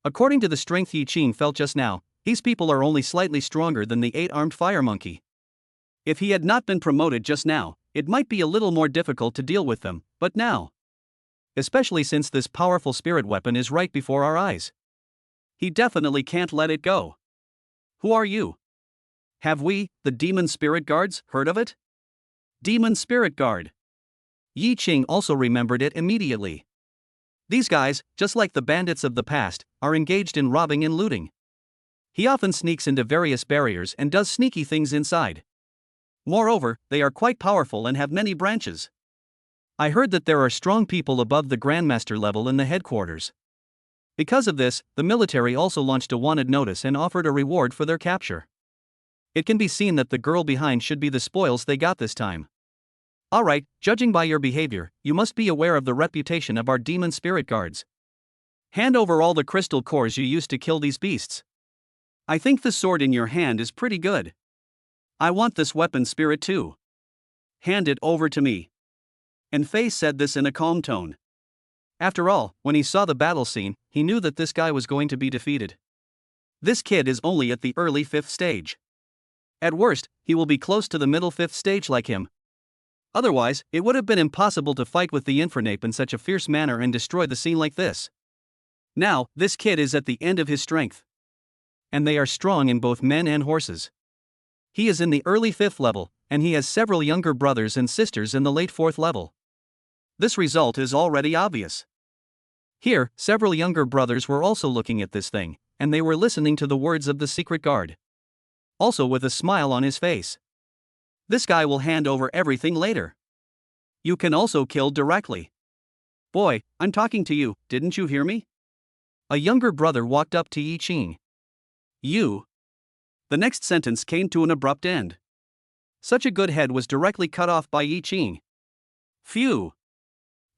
According to the strength Yi Qing felt just now, these people are only slightly stronger than the 8-armed fire monkey. If he had not been promoted just now, it might be a little more difficult to deal with them, but now. Especially since this powerful spirit weapon is right before our eyes. He definitely can't let it go. Who are you? Have we, the Demon Spirit Guards, heard of it? Demon Spirit Guard. Yi Qing also remembered it immediately. These guys, just like the bandits of the past, are engaged in robbing and looting. He often sneaks into various barriers and does sneaky things inside. Moreover, they are quite powerful and have many branches. I heard that there are strong people above the Grandmaster level in the headquarters. Because of this, the military also launched a wanted notice and offered a reward for their capture. It can be seen that the girl behind should be the spoils they got this time. Alright, judging by your behavior, you must be aware of the reputation of our demon spirit guards. Hand over all the crystal cores you used to kill these beasts. I think the sword in your hand is pretty good. I want this weapon spirit too. Hand it over to me. And Fei said this in a calm tone. After all, when he saw the battle scene, he knew that this guy was going to be defeated. This kid is only at the early 5th stage. At worst, he will be close to the middle 5th stage like him. Otherwise, it would have been impossible to fight with the Infernape in such a fierce manner and destroy the scene like this. Now, this kid is at the end of his strength. And they are strong in both men and horses. He is in the early 5th level, and he has several younger brothers and sisters in the late 4th level. This result is already obvious. Here, several younger brothers were also looking at this thing, and they were listening to the words of the secret guard. Also with a smile on his face. This guy will hand over everything later. You can also kill directly. Boy, I'm talking to you, didn't you hear me? A younger brother walked up to Yi Qing. You. The next sentence came to an abrupt end. Such a good head was directly cut off by Yi Qing. Phew.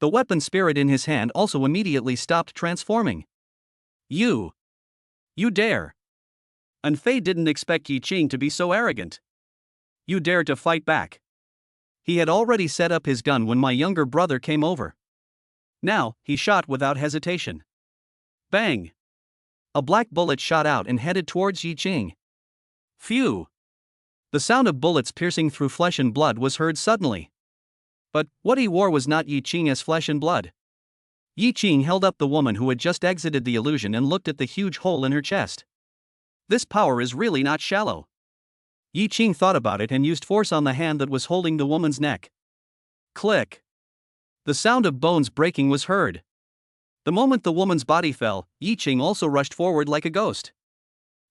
The weapon spirit in his hand also immediately stopped transforming. You dare. And Fei didn't expect Yi Qing to be so arrogant. You dare to fight back. He had already set up his gun when my younger brother came over. Now, he shot without hesitation. Bang! A black bullet shot out and headed towards Yi Qing. Phew! The sound of bullets piercing through flesh and blood was heard suddenly. But what he wore was not Yi Qing as flesh and blood. Yi Qing held up the woman who had just exited the illusion and looked at the huge hole in her chest. This power is really not shallow. Yi Qing thought about it and used force on the hand that was holding the woman's neck. Click. The sound of bones breaking was heard. The moment the woman's body fell, Yi Qing also rushed forward like a ghost.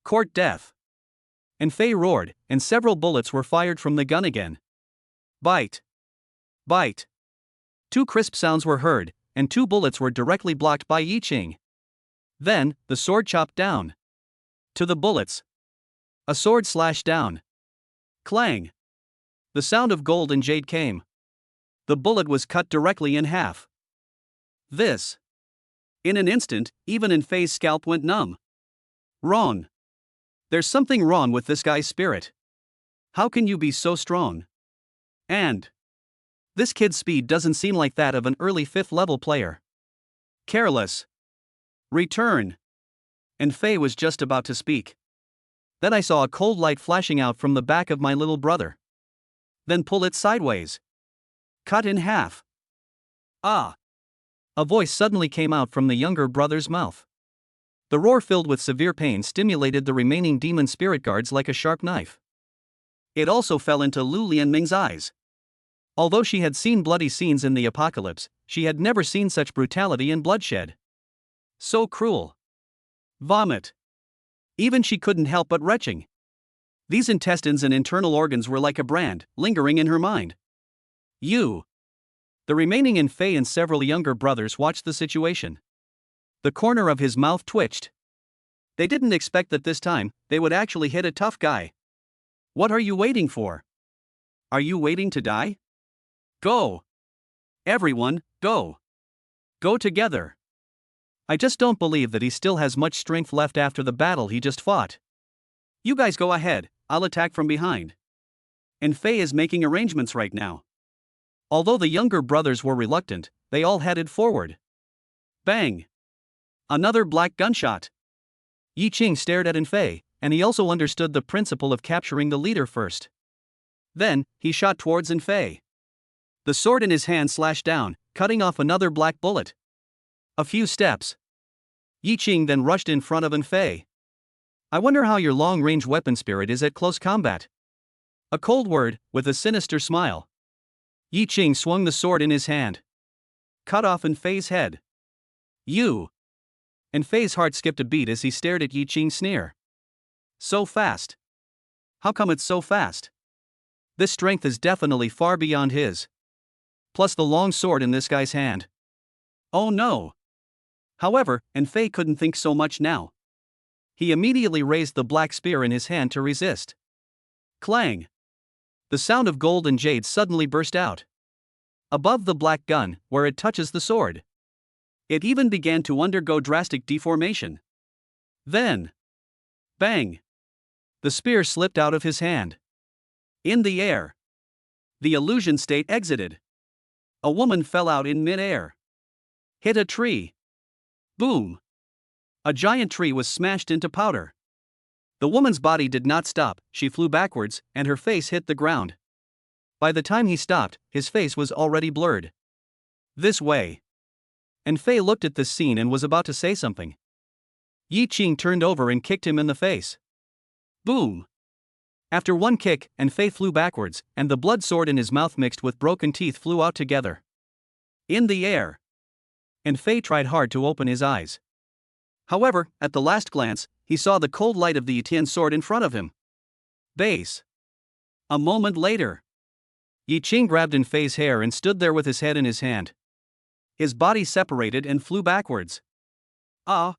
Court death. And Fei roared, and several bullets were fired from the gun again. Bite. Bite. Two crisp sounds were heard, and two bullets were directly blocked by Yi Qing. Then, the sword chopped down. To the bullets. A sword slashed down. Clang. The sound of gold and jade came. The bullet was cut directly in half. This. In an instant, even in Fei's scalp went numb. Wrong. There's something wrong with this guy's spirit. How can you be so strong? And this kid's speed doesn't seem like that of an early 5th level player. Careless. Return. And Fei was just about to speak. Then I saw a cold light flashing out from the back of my little brother. Then pull it sideways. Cut in half. Ah! A voice suddenly came out from the younger brother's mouth. The roar, filled with severe pain, stimulated the remaining demon spirit guards like a sharp knife. It also fell into Lu Lianming's eyes. Although she had seen bloody scenes in the apocalypse, she had never seen such brutality and bloodshed. So cruel. Vomit. Even she couldn't help but retching. These intestines and internal organs were like a brand, lingering in her mind. You. The remaining in Fei and several younger brothers watched the situation. The corner of his mouth twitched. They didn't expect that this time, they would actually hit a tough guy. What are you waiting for? Are you waiting to die? Go. Everyone, go. Go together. I just don't believe that he still has much strength left after the battle he just fought. You guys go ahead, I'll attack from behind. And Fei is making arrangements right now. Although the younger brothers were reluctant, they all headed forward. Bang! Another black gunshot. Yi Qing stared at Fei, and he also understood the principle of capturing the leader first. Then, he shot towards Fei. The sword in his hand slashed down, cutting off another black bullet. A few steps. Yi Qing then rushed in front of Fei. I wonder how your long-range weapon spirit is at close combat. A cold word, with a sinister smile. Yi Qing swung the sword in his hand. Cut off Fei's head. You. Fei's heart skipped a beat as he stared at Yi Qing's sneer. So fast. How come it's so fast? This strength is definitely far beyond his. Plus the long sword in this guy's hand. Oh no. However, Fei couldn't think so much now. He immediately raised the black spear in his hand to resist. Clang. The sound of gold and jade suddenly burst out. Above the black gun, where it touches the sword. It even began to undergo drastic deformation. Then. Bang. The spear slipped out of his hand. In the air. The illusion state exited. A woman fell out in mid-air. Hit a tree. Boom. A giant tree was smashed into powder. The woman's body did not stop, she flew backwards, and her face hit the ground. By the time he stopped, his face was already blurred. This way. Fei looked at this scene and was about to say something. Yi Qing turned over and kicked him in the face. Boom. After one kick, Fei flew backwards, and the blood sword in his mouth mixed with broken teeth flew out together. In the air. Fei tried hard to open his eyes. However, at the last glance, he saw the cold light of the Yitian sword in front of him. Base. A moment later. Yi Qing grabbed Fei's hair and stood there with his head in his hand. His body separated and flew backwards. Ah!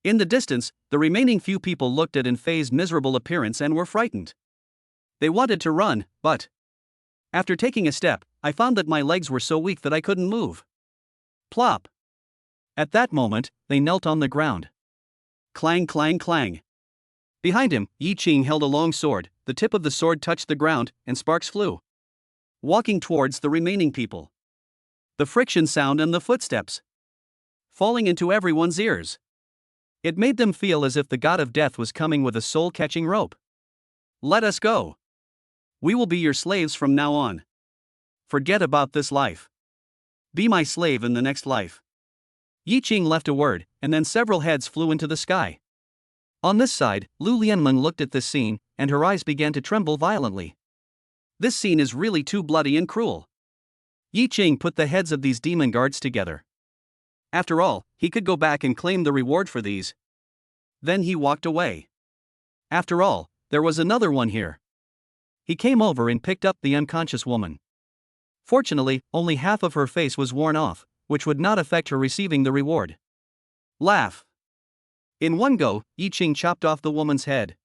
In the distance, the remaining few people looked at Fei's miserable appearance and were frightened. They wanted to run, but after taking a step, I found that my legs were so weak that I couldn't move. Plop! At that moment, they knelt on the ground. Clang, clang, clang. Behind him, Yi Qing held a long sword, the tip of the sword touched the ground, and sparks flew. Walking towards the remaining people. The friction sound and the footsteps. Falling into everyone's ears. It made them feel as if the god of death was coming with a soul-catching rope. Let us go. We will be your slaves from now on. Forget about this life. Be my slave in the next life. Yi Qing left a word, and then several heads flew into the sky. On this side, Lu Lianmeng looked at this scene, and her eyes began to tremble violently. This scene is really too bloody and cruel. Yi Qing put the heads of these demon guards together. After all, he could go back and claim the reward for these. Then he walked away. After all, there was another one here. He came over and picked up the unconscious woman. Fortunately, only half of her face was worn off, which would not affect her receiving the reward. Laugh. In one go, Yi Qing chopped off the woman's head.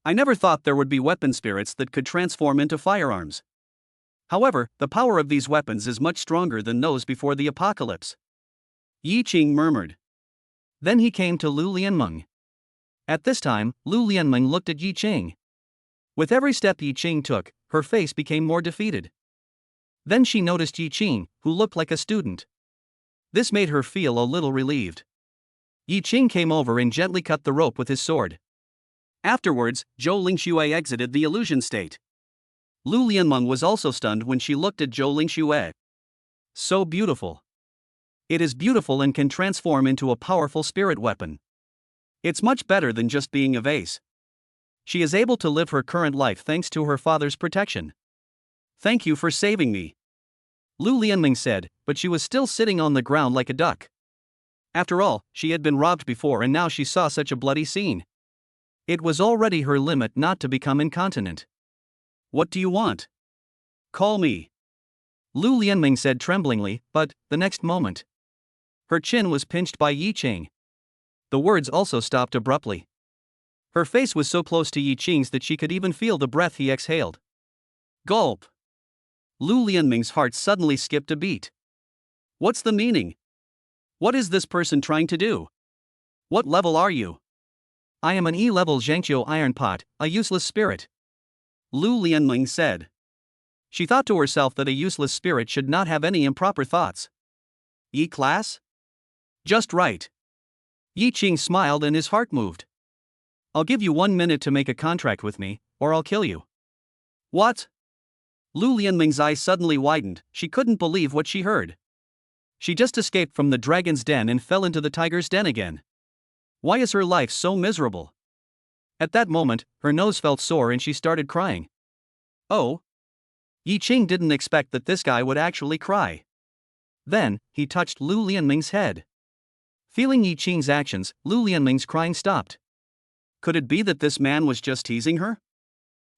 I never thought there would be weapon spirits that could transform into firearms. However, the power of these weapons is much stronger than those before the apocalypse. Yi Qing murmured. Then he came to Lu Lianmeng. At this time, Lu Lianmeng looked at Yi Qing. With every step Yi Qing took, her face became more defeated. Then she noticed Yi Qing, who looked like a student. This made her feel a little relieved. Yi Qing came over and gently cut the rope with his sword. Afterwards, Zhou Lingxue exited the illusion state. Lu Lianmeng was also stunned when she looked at Zhou Lingxue. So beautiful. It is beautiful and can transform into a powerful spirit weapon. It's much better than just being a vase. She is able to live her current life thanks to her father's protection. Thank you for saving me, Lu Lianmeng said, but she was still sitting on the ground like a duck. After all, she had been robbed before and now she saw such a bloody scene. It was already her limit not to become incontinent. What do you want? Call me, Lu Lianmeng said tremblingly, but, the next moment, her chin was pinched by Yi Qing. The words also stopped abruptly. Her face was so close to Yi Qing's that she could even feel the breath he exhaled. Gulp. Lu Lianmeng's heart suddenly skipped a beat. What's the meaning? What is this person trying to do? What level are you? I am an E-level Zhangqiu iron pot, a useless spirit, Lu Lianmeng said. She thought to herself that a useless spirit should not have any improper thoughts. E-class? Just right. Yi Qing smiled and his heart moved. I'll give you 1 minute to make a contract with me, or I'll kill you. What? Lu Lianmeng's eyes suddenly widened, she couldn't believe what she heard. She just escaped from the dragon's den and fell into the tiger's den again. Why is her life so miserable? At that moment, her nose felt sore and she started crying. Oh? Yi Qing didn't expect that this guy would actually cry. Then, he touched Lu Lianmeng's head. Feeling Yi Qing's actions, Lu Lianmeng's crying stopped. Could it be that this man was just teasing her?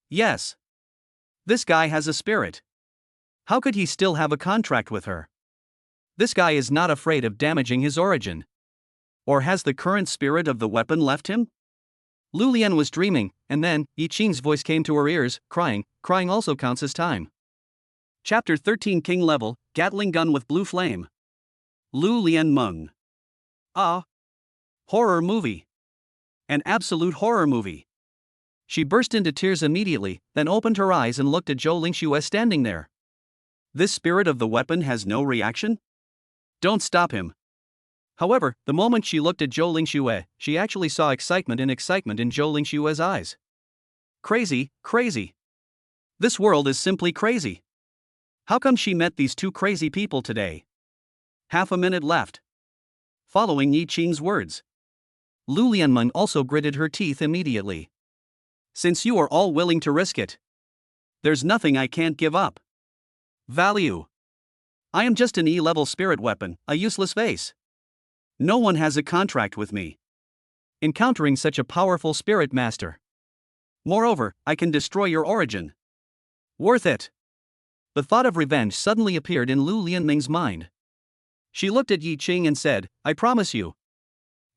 Yes. This guy has a spirit. How could he still have a contract with her? This guy is not afraid of damaging his origin. Or has the current spirit of the weapon left him? Lu Lian was dreaming, and then, Yi Qing's voice came to her ears, crying. Crying also counts as time. Chapter 13 King Level, Gatling Gun with Blue Flame. Lu Lianmeng. Ah. Horror movie. An absolute horror movie. She burst into tears immediately, then opened her eyes and looked at Zhou Lingxue standing there. This spirit of the weapon has no reaction? Don't stop him. However, the moment she looked at Zhou Lingxue, she actually saw excitement in Zhou Lingxue's eyes. Crazy, crazy. This world is simply crazy. How come she met these two crazy people today? Half a minute left. Following Yi Qing's words, Lu Lianmeng also gritted her teeth immediately. Since you are all willing to risk it, there's nothing I can't give up. Value. I am just an E-level spirit weapon, a useless vase. No one has a contract with me. Encountering such a powerful spirit master. Moreover, I can destroy your origin. Worth it. The thought of revenge suddenly appeared in Lu Lianmeng's mind. She looked at Yi Qing and said, I promise you.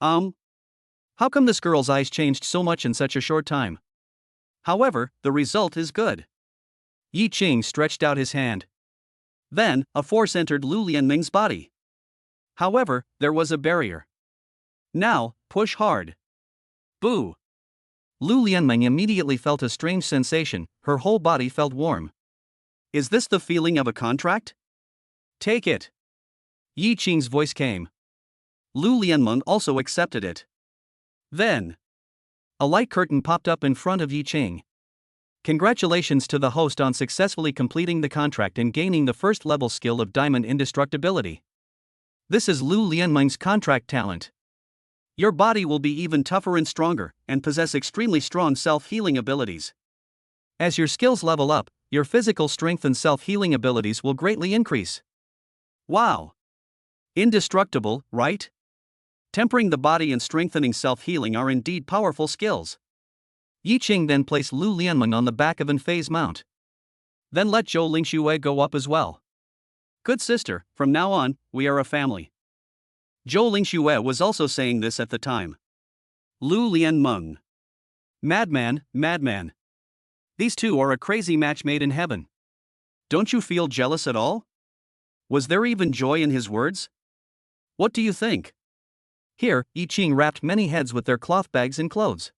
How come this girl's eyes changed so much in such a short time? However, the result is good. Yi Qing stretched out his hand. Then, a force entered Lu Lianmeng's body. However, there was a barrier. Now, push hard. Boo! Lu Lianmeng immediately felt a strange sensation, her whole body felt warm. Is this the feeling of a contract? Take it. Yi Qing's voice came. Lu Lianmeng also accepted it. Then, a light curtain popped up in front of Yi Qing. Congratulations to the host on successfully completing the contract and gaining the first level skill of Diamond Indestructibility. This is Lu Lianmeng's contract talent. Your body will be even tougher and stronger, and possess extremely strong self-healing abilities. As your skills level up, your physical strength and self-healing abilities will greatly increase. Wow! Indestructible, right? Tempering the body and strengthening self-healing are indeed powerful skills. Yi Qing then placed Lu Lianmeng on the back of an phase mount. Then let Zhou Lingxue go up as well. Good sister, from now on, we are a family. Zhou Lingxue was also saying this at the time. Lu Lianmeng. Madman, madman. These two are a crazy match made in heaven. Don't you feel jealous at all? Was there even joy in his words? What do you think? Here, Yi Qing wrapped many heads with their cloth bags and clothes.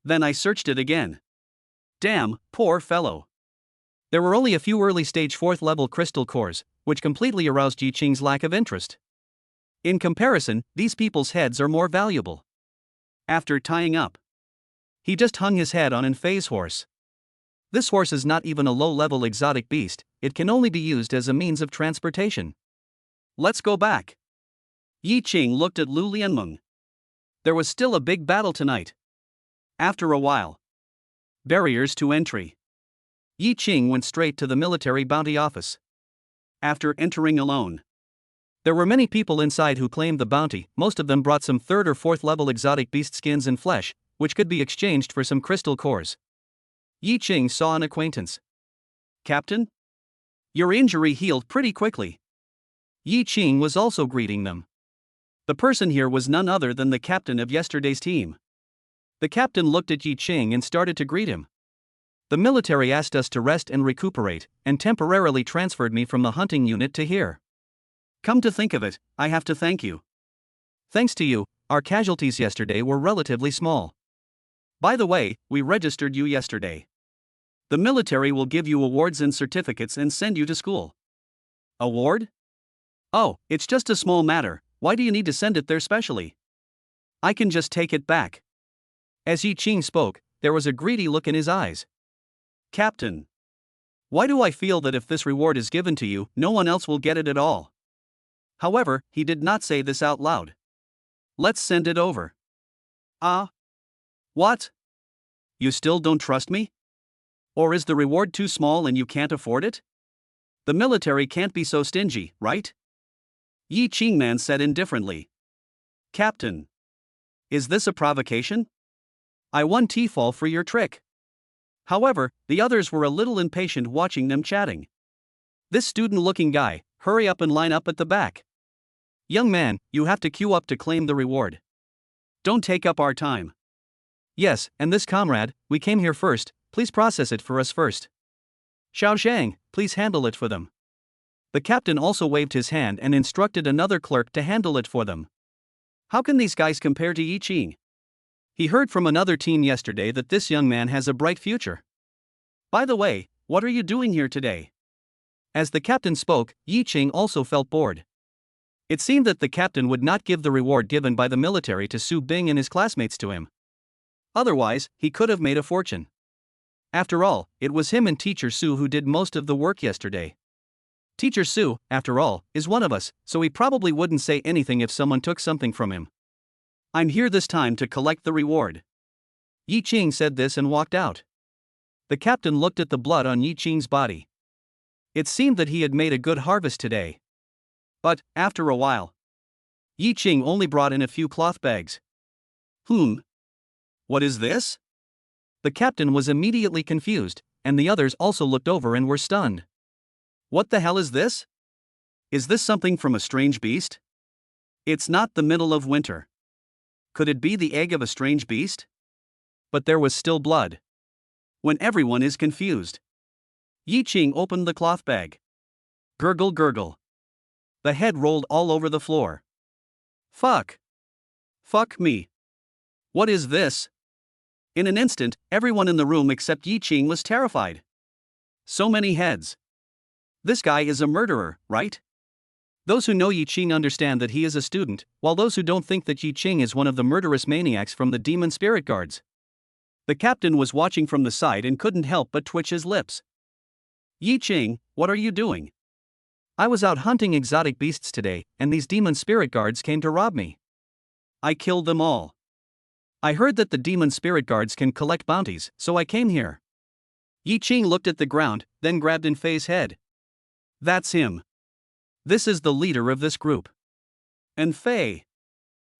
Then I searched it again. Damn, poor fellow. There were only a few early stage 4th level crystal cores, which completely aroused Yi Qing's lack of interest. In comparison, these people's heads are more valuable. After tying up, he just hung his head on an phase horse. This horse is not even a low-level exotic beast, it can only be used as a means of transportation. Let's go back. Yi Qing looked at Lu Lianmeng. There was still a big battle tonight. After a while. Barriers to entry. Yi Qing went straight to the military bounty office. After entering alone, there were many people inside who claimed the bounty. Most of them brought some 3rd or 4th level exotic beast skins and flesh, which could be exchanged for some crystal cores. Yi Qing saw an acquaintance. Captain? Your injury healed pretty quickly. Yi Qing was also greeting them. The person here was none other than the captain of yesterday's team. The captain looked at Yi Qing and started to greet him. The military asked us to rest and recuperate, and temporarily transferred me from the hunting unit to here. Come to think of it, I have to thank you. Thanks to you, our casualties yesterday were relatively small. By the way, we registered you yesterday. The military will give you awards and certificates and send you to school. Award? Oh, it's just a small matter, why do you need to send it there specially? I can just take it back. As Yi Qing spoke, there was a greedy look in his eyes. Captain. Why do I feel that if this reward is given to you, no one else will get it at all? However, he did not say this out loud. Let's send it over. What? You still don't trust me? Or is the reward too small and you can't afford it? The military can't be so stingy, right? Yi Qingman said indifferently. Captain. Is this a provocation? I won T-fall for your trick. However, the others were a little impatient watching them chatting. This student-looking guy, hurry up and line up at the back. Young man, you have to queue up to claim the reward. Don't take up our time. Yes, and this comrade, we came here first, please process it for us first. Xiao Zhang, please handle it for them. The captain also waved his hand and instructed another clerk to handle it for them. How can these guys compare to Yi Qing? He heard from another team yesterday that this young man has a bright future. By the way, what are you doing here today? As the captain spoke, Yi Qing also felt bored. It seemed that the captain would not give the reward given by the military to Su Bing and his classmates to him. Otherwise, he could have made a fortune. After all, it was him and Teacher Su who did most of the work yesterday. Teacher Su, after all, is one of us, so he probably wouldn't say anything if someone took something from him. I'm here this time to collect the reward. Yi Qing said this and walked out. The captain looked at the blood on Yi Qing's body. It seemed that he had made a good harvest today. But, after a while, Yi Qing only brought in a few cloth bags. What is this? The captain was immediately confused, and the others also looked over and were stunned. What the hell is this? Is this something from a strange beast? It's not the middle of winter. Could it be the egg of a strange beast? But there was still blood. When everyone is confused. Yi Qing opened the cloth bag. Gurgle gurgle. The head rolled all over the floor. Fuck. Fuck me. What is this? In an instant, everyone in the room except Yi Qing was terrified. So many heads. This guy is a murderer, right? Those who know Yi Qing understand that he is a student, while those who don't think that Yi Qing is one of the murderous maniacs from the demon spirit guards. The captain was watching from the side and couldn't help but twitch his lips. Yi Qing, what are you doing? I was out hunting exotic beasts today, and these demon spirit guards came to rob me. I killed them all. I heard that the demon spirit guards can collect bounties, so I came here. Yi Qing looked at the ground, then grabbed Fei's head. That's him. This is the leader of this group. Fei.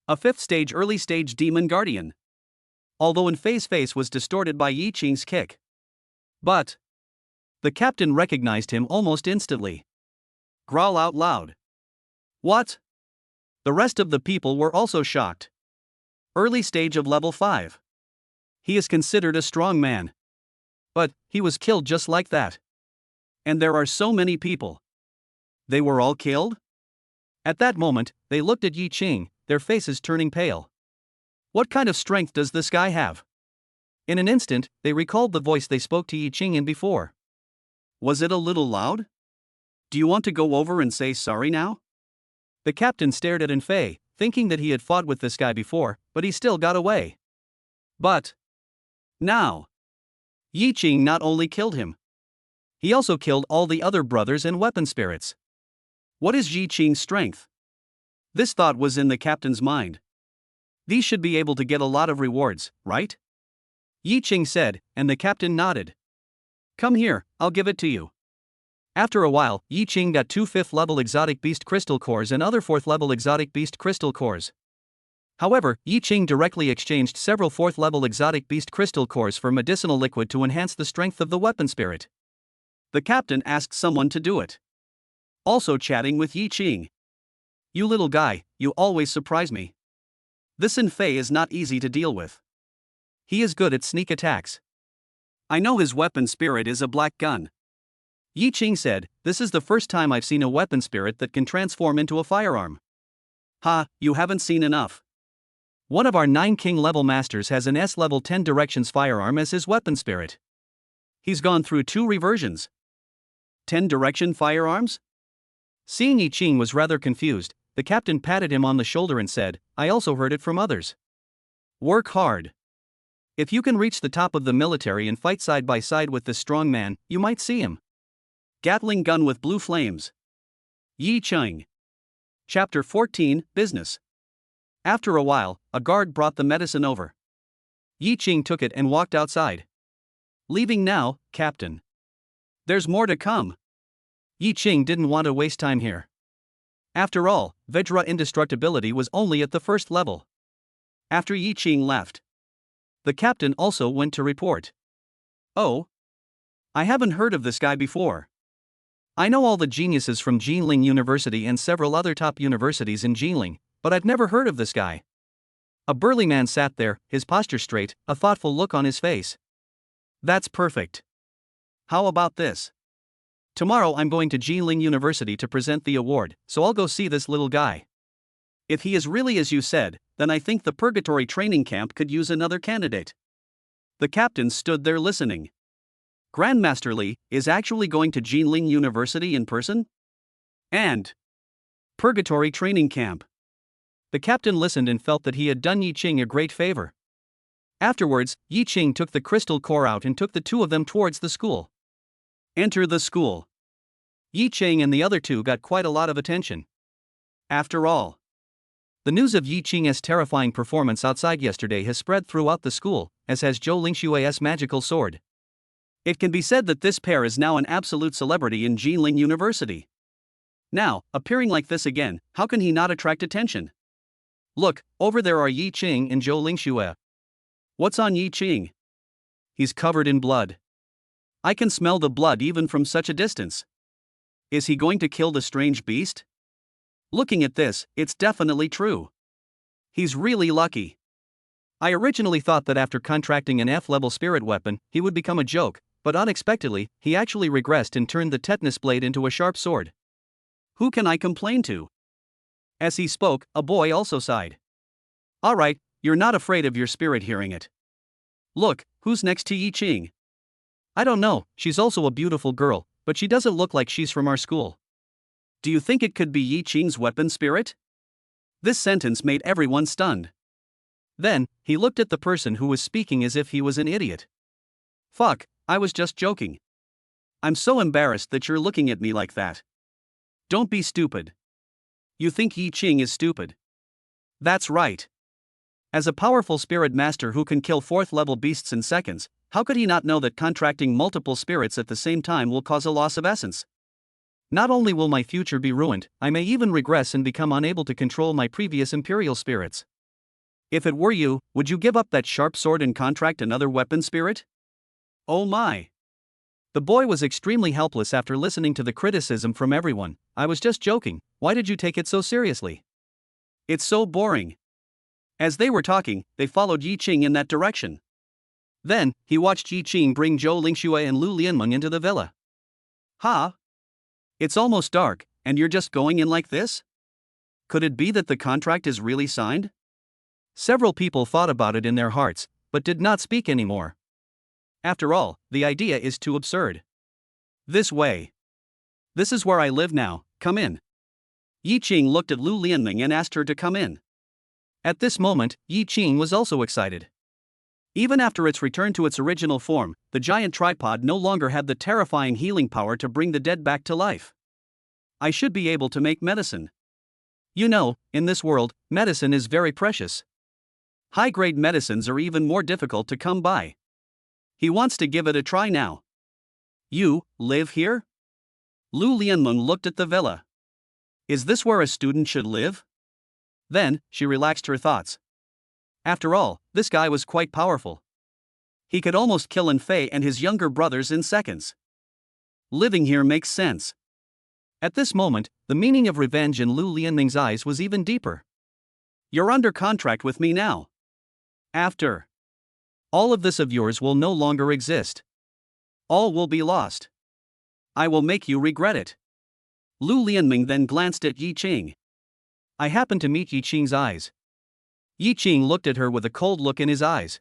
A 5th stage early stage demon guardian. Although Fei's face was distorted by Yi Qing's kick. But the captain recognized him almost instantly. Growl out loud. What? The rest of the people were also shocked. Early stage of level 5. He is considered a strong man. But he was killed just like that. And there are so many people. They were all killed? At that moment, they looked at Yi Qing, their faces turning pale. What kind of strength does this guy have? In an instant, they recalled the voice they spoke to Yi Qing in before. Was it a little loud? Do you want to go over and say sorry now? The captain stared at Fei, thinking that he had fought with this guy before, but he still got away. But now, Yi Qing not only killed him, he also killed all the other brothers and weapon spirits. What is Yi Qing's strength? This thought was in the captain's mind. These should be able to get a lot of rewards, right? Yi Qing said, and the captain nodded. Come here, I'll give it to you. After a while, Yi Qing got 2 5th level exotic beast crystal cores and other 4th level exotic beast crystal cores. However, Yi Qing directly exchanged several 4th level exotic beast crystal cores for medicinal liquid to enhance the strength of the weapon spirit. The captain asked someone to do it. Also chatting with Yi Qing. You little guy, you always surprise me. This Fei is not easy to deal with. He is good at sneak attacks. I know his weapon spirit is a black gun. Yi Qing said, this is the first time I've seen a weapon spirit that can transform into a firearm. Ha, you haven't seen enough. One of our 9 king level masters has an S level 10 directions firearm as his weapon spirit. He's gone through 2 reversions. 10 direction firearms? Seeing Yi Qing was rather confused, the captain patted him on the shoulder and said, I also heard it from others. Work hard. If you can reach the top of the military and fight side by side with this strong man, you might see him. Gatling gun with blue flames. Yi Qing. Chapter 14, Business. After a while, a guard brought the medicine over. Yi Qing took it and walked outside. Leaving now, Captain. There's more to come. Yi Qing didn't want to waste time here. After all, Vajra indestructibility was only at the 1st level. After Yi Qing left, the captain also went to report. Oh? I haven't heard of this guy before. I know all the geniuses from Jinling University and several other top universities in Jinling, but I've never heard of this guy. A burly man sat there, his posture straight, a thoughtful look on his face. That's perfect. How about this? Tomorrow I'm going to Jinling University to present the award, so I'll go see this little guy. If he is really as you said, then I think the Purgatory training camp could use another candidate. The captain stood there listening. Grandmaster Li is actually going to Jinling University in person? And Purgatory training camp. The captain listened and felt that he had done Yi Qing a great favor. Afterwards, Yi Qing took the crystal core out and took the 2 of them towards the school. Enter the school. Yi Qing and the other 2 got quite a lot of attention. After all, the news of Yi Qing's terrifying performance outside yesterday has spread throughout the school, as has Zhou Lingshui's magical sword. It can be said that this pair is now an absolute celebrity in Jinling University. Now, appearing like this again, how can he not attract attention? Look, over there are Yi Qing and Zhou Lingshui. What's on Yi Qing? He's covered in blood. I can smell the blood even from such a distance. Is he going to kill the strange beast? Looking at this, it's definitely true. He's really lucky. I originally thought that after contracting an F-level spirit weapon, he would become a joke, but unexpectedly, he actually regressed and turned the tetanus blade into a sharp sword. Who can I complain to? As he spoke, a boy also sighed. Alright, you're not afraid of your spirit hearing it. Look, who's next to Yi Qing? I don't know, she's also a beautiful girl, but she doesn't look like she's from our school. Do you think it could be Yi Qing's weapon spirit? This sentence made everyone stunned. Then, he looked at the person who was speaking as if he was an idiot. Fuck, I was just joking. I'm so embarrassed that you're looking at me like that. Don't be stupid. You think Yi Qing is stupid? That's right. As a powerful spirit master who can kill 4th level beasts in seconds, how could he not know that contracting multiple spirits at the same time will cause a loss of essence? Not only will my future be ruined, I may even regress and become unable to control my previous imperial spirits. If it were you, would you give up that sharp sword and contract another weapon spirit? Oh my. The boy was extremely helpless after listening to the criticism from everyone. I was just joking, why did you take it so seriously? It's so boring. As they were talking, they followed Yi Qing in that direction. Then, he watched Yi Qing bring Zhou Lingxue and Lu Lianmeng into the villa. Ha! It's almost dark, and you're just going in like this? Could it be that the contract is really signed? Several people thought about it in their hearts, but did not speak anymore. After all, the idea is too absurd. This way. This is where I live now, come in. Yi Qing looked at Lu Lianmeng and asked her to come in. At this moment, Yi Qing was also excited. Even after its return to its original form, the giant tripod no longer had the terrifying healing power to bring the dead back to life. I should be able to make medicine. You know, in this world, medicine is very precious. High-grade medicines are even more difficult to come by. He wants to give it a try now. You live here? Lu Lianmeng looked at the villa. Is this where a student should live? Then, she relaxed her thoughts. After all, this guy was quite powerful. He could almost kill Fei and his younger brothers in seconds. Living here makes sense. At this moment, the meaning of revenge in Lu Lianmeng's eyes was even deeper. You're under contract with me now. After all of this of yours will no longer exist. All will be lost. I will make you regret it. Lu Lianmeng then glanced at Yi Qing. I happened to meet Yi Qing's eyes. Yi Qing looked at her with a cold look in his eyes.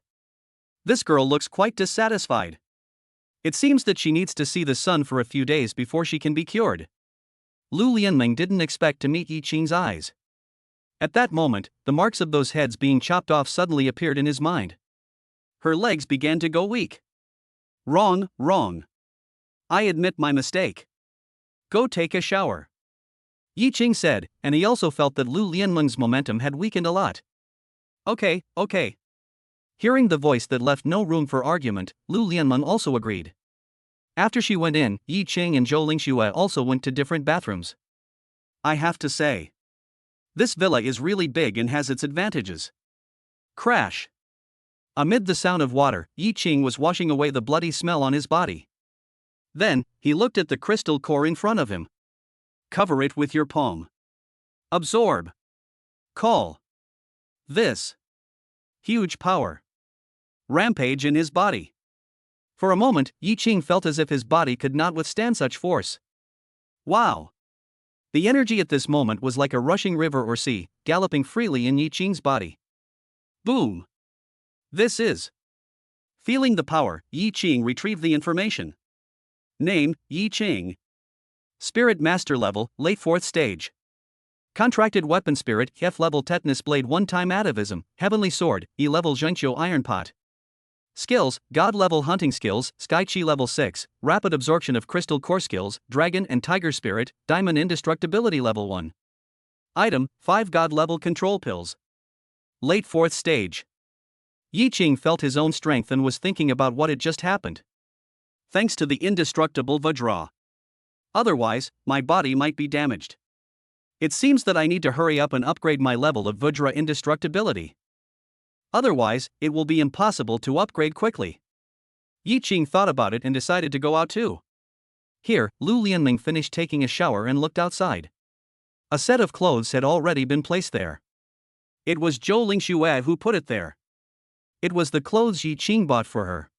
This girl looks quite dissatisfied. It seems that she needs to see the sun for a few days before she can be cured. Lu Lianmeng didn't expect to meet Yi Qing's eyes. At that moment, the marks of those heads being chopped off suddenly appeared in his mind. Her legs began to go weak. Wrong. I admit my mistake. Go take a shower. Yi Qing said, and he also felt that Lu Lianmeng's momentum had weakened a lot. Okay. Hearing the voice that left no room for argument, Lu Lianmeng also agreed. After she went in, Yi Qing and Zhou Lingxue also went to different bathrooms. I have to say, this villa is really big and has its advantages. Crash. Amid the sound of water, Yi Qing was washing away the bloody smell on his body. Then, he looked at the crystal core in front of him. Cover it with your palm. Absorb. Call. This. Huge power. Rampage in his body. For a moment, Yi Qing felt as if his body could not withstand such force. Wow. The energy at this moment was like a rushing river or sea, galloping freely in Yi Qing's body. Boom. This is. Feeling the power, Yi Qing retrieved the information. Name, Yi Qing. Spirit Master level, late 4th stage. Contracted weapon spirit, F level tetanus blade 1-time atavism, heavenly sword, E level Zhengqiu iron pot. Skills, God level hunting skills, Sky Chi level 6, rapid absorption of crystal core skills, dragon and tiger spirit, diamond indestructibility level 1. Item, 5 God level control pills. Late 4th stage. Yi Qing felt his own strength and was thinking about what had just happened. Thanks to the indestructible Vajra. Otherwise, my body might be damaged. It seems that I need to hurry up and upgrade my level of Vajra indestructibility. Otherwise, it will be impossible to upgrade quickly. Yi Qing thought about it and decided to go out too. Here, Lu Lianmeng finished taking a shower and looked outside. A set of clothes had already been placed there. It was Zhou Lingxue who put it there. It was the clothes Yi Qing bought for her.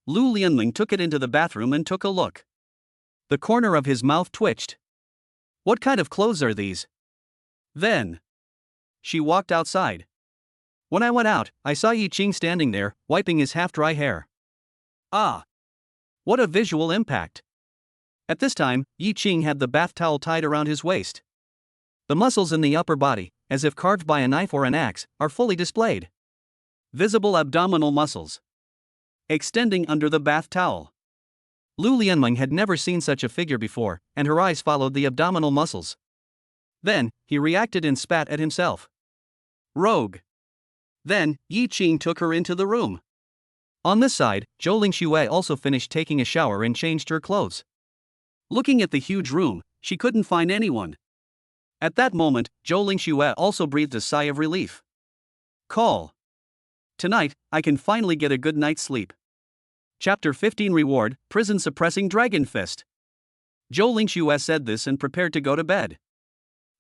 Lu Lianmeng took it into the bathroom and took a look. The corner of his mouth twitched. What kind of clothes are these? Then she walked outside. When I went out, I saw Yi Qing standing there, wiping his half-dry hair. Ah! What a visual impact! At this time, Yi Qing had the bath towel tied around his waist. The muscles in the upper body, as if carved by a knife or an axe, are fully displayed. Visible abdominal muscles extending under the bath towel. Lu Lianmeng had never seen such a figure before, and her eyes followed the abdominal muscles. Then, he reacted and spat at himself. Rogue. Then, Yi Qing took her into the room. On this side, Zhou Lingxue also finished taking a shower and changed her clothes. Looking at the huge room, she couldn't find anyone. At that moment, Zhou Lingxue also breathed a sigh of relief. Call. Tonight, I can finally get a good night's sleep. Chapter 15 Reward, Prison Suppressing Dragon Fist. Zhou Lingxue said this and prepared to go to bed.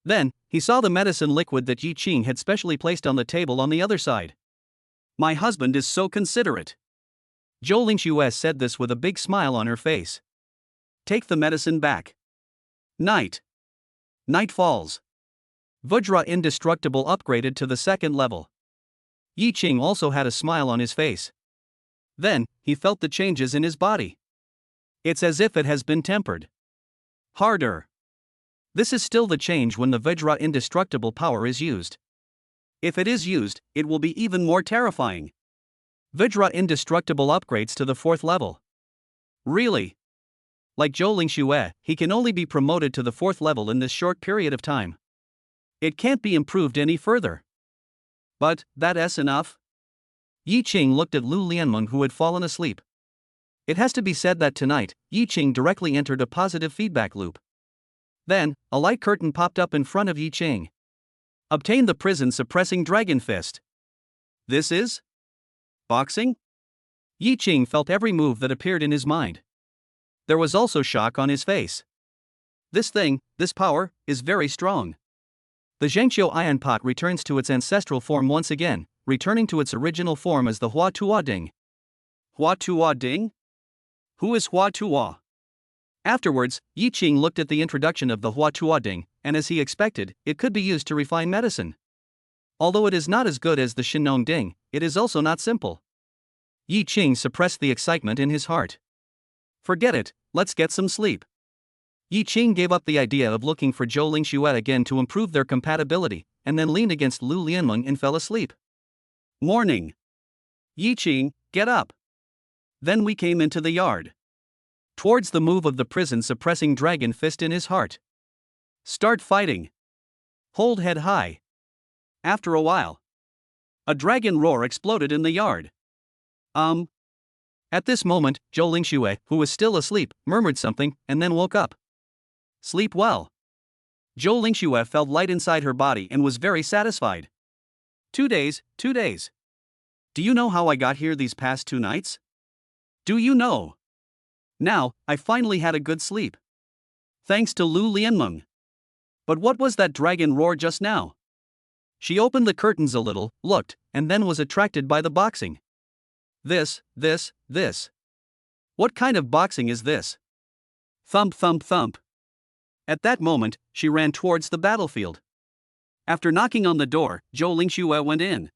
Then, he saw the medicine liquid that Yi Qing had specially placed on the table on the other side. My husband is so considerate. Zhou Lingxue said this with a big smile on her face. Take the medicine back. Night. Night falls. Vajra Indestructible upgraded to the second level. Yi Qing also had a smile on his face. Then, he felt the changes in his body. It's as if it has been tempered. Harder. This is still the change when the Vajra Indestructible power is used. If it is used, it will be even more terrifying. Vajra Indestructible upgrades to the 4th level. Really? Like Zhou Lingxue, he can only be promoted to the 4th level in this short period of time. It can't be improved any further. But, that's enough? Yi Qing looked at Lu Lianmeng, who had fallen asleep. It has to be said that tonight, Yi Qing directly entered a positive feedback loop. Then, a light curtain popped up in front of Yi Qing. Obtain the prison suppressing dragon fist. This is? Boxing? Yi Qing felt every move that appeared in his mind. There was also shock on his face. This power, is very strong. The Zhengqiu Iron Pot returns to its ancestral form once again, returning to its original form as the Hua Tuo Ding. Hua Tuo Ding? Who is Hua Tuo? Afterwards, Yi Qing looked at the introduction of the Hua Tuo Ding, and as he expected, it could be used to refine medicine. Although it is not as good as the Shinong Ding, it is also not simple. Yi Qing suppressed the excitement in his heart. Forget it, let's get some sleep. Yi Qing gave up the idea of looking for Zhou Lingxue again to improve their compatibility, and then leaned against Lu Lianmeng and fell asleep. Morning. Yi Qing, get up. Then we came into the yard. Towards the move of the prison suppressing dragon fist in his heart. Start fighting. Hold head high. After a while, a dragon roar exploded in the yard. At this moment, Zhou Lingxue, who was still asleep, murmured something, and then woke up. Sleep well. Zhou Lingxue felt light inside her body and was very satisfied. 2 days. Do you know how I got here these past 2 nights? Do you know? Now, I finally had a good sleep. Thanks to Lu Lianmeng. But what was that dragon roar just now? She opened the curtains a little, looked, and then was attracted by the boxing. This. What kind of boxing is this? Thump thump thump. At that moment, she ran towards the battlefield. After knocking on the door, Zhou Lingxue went in.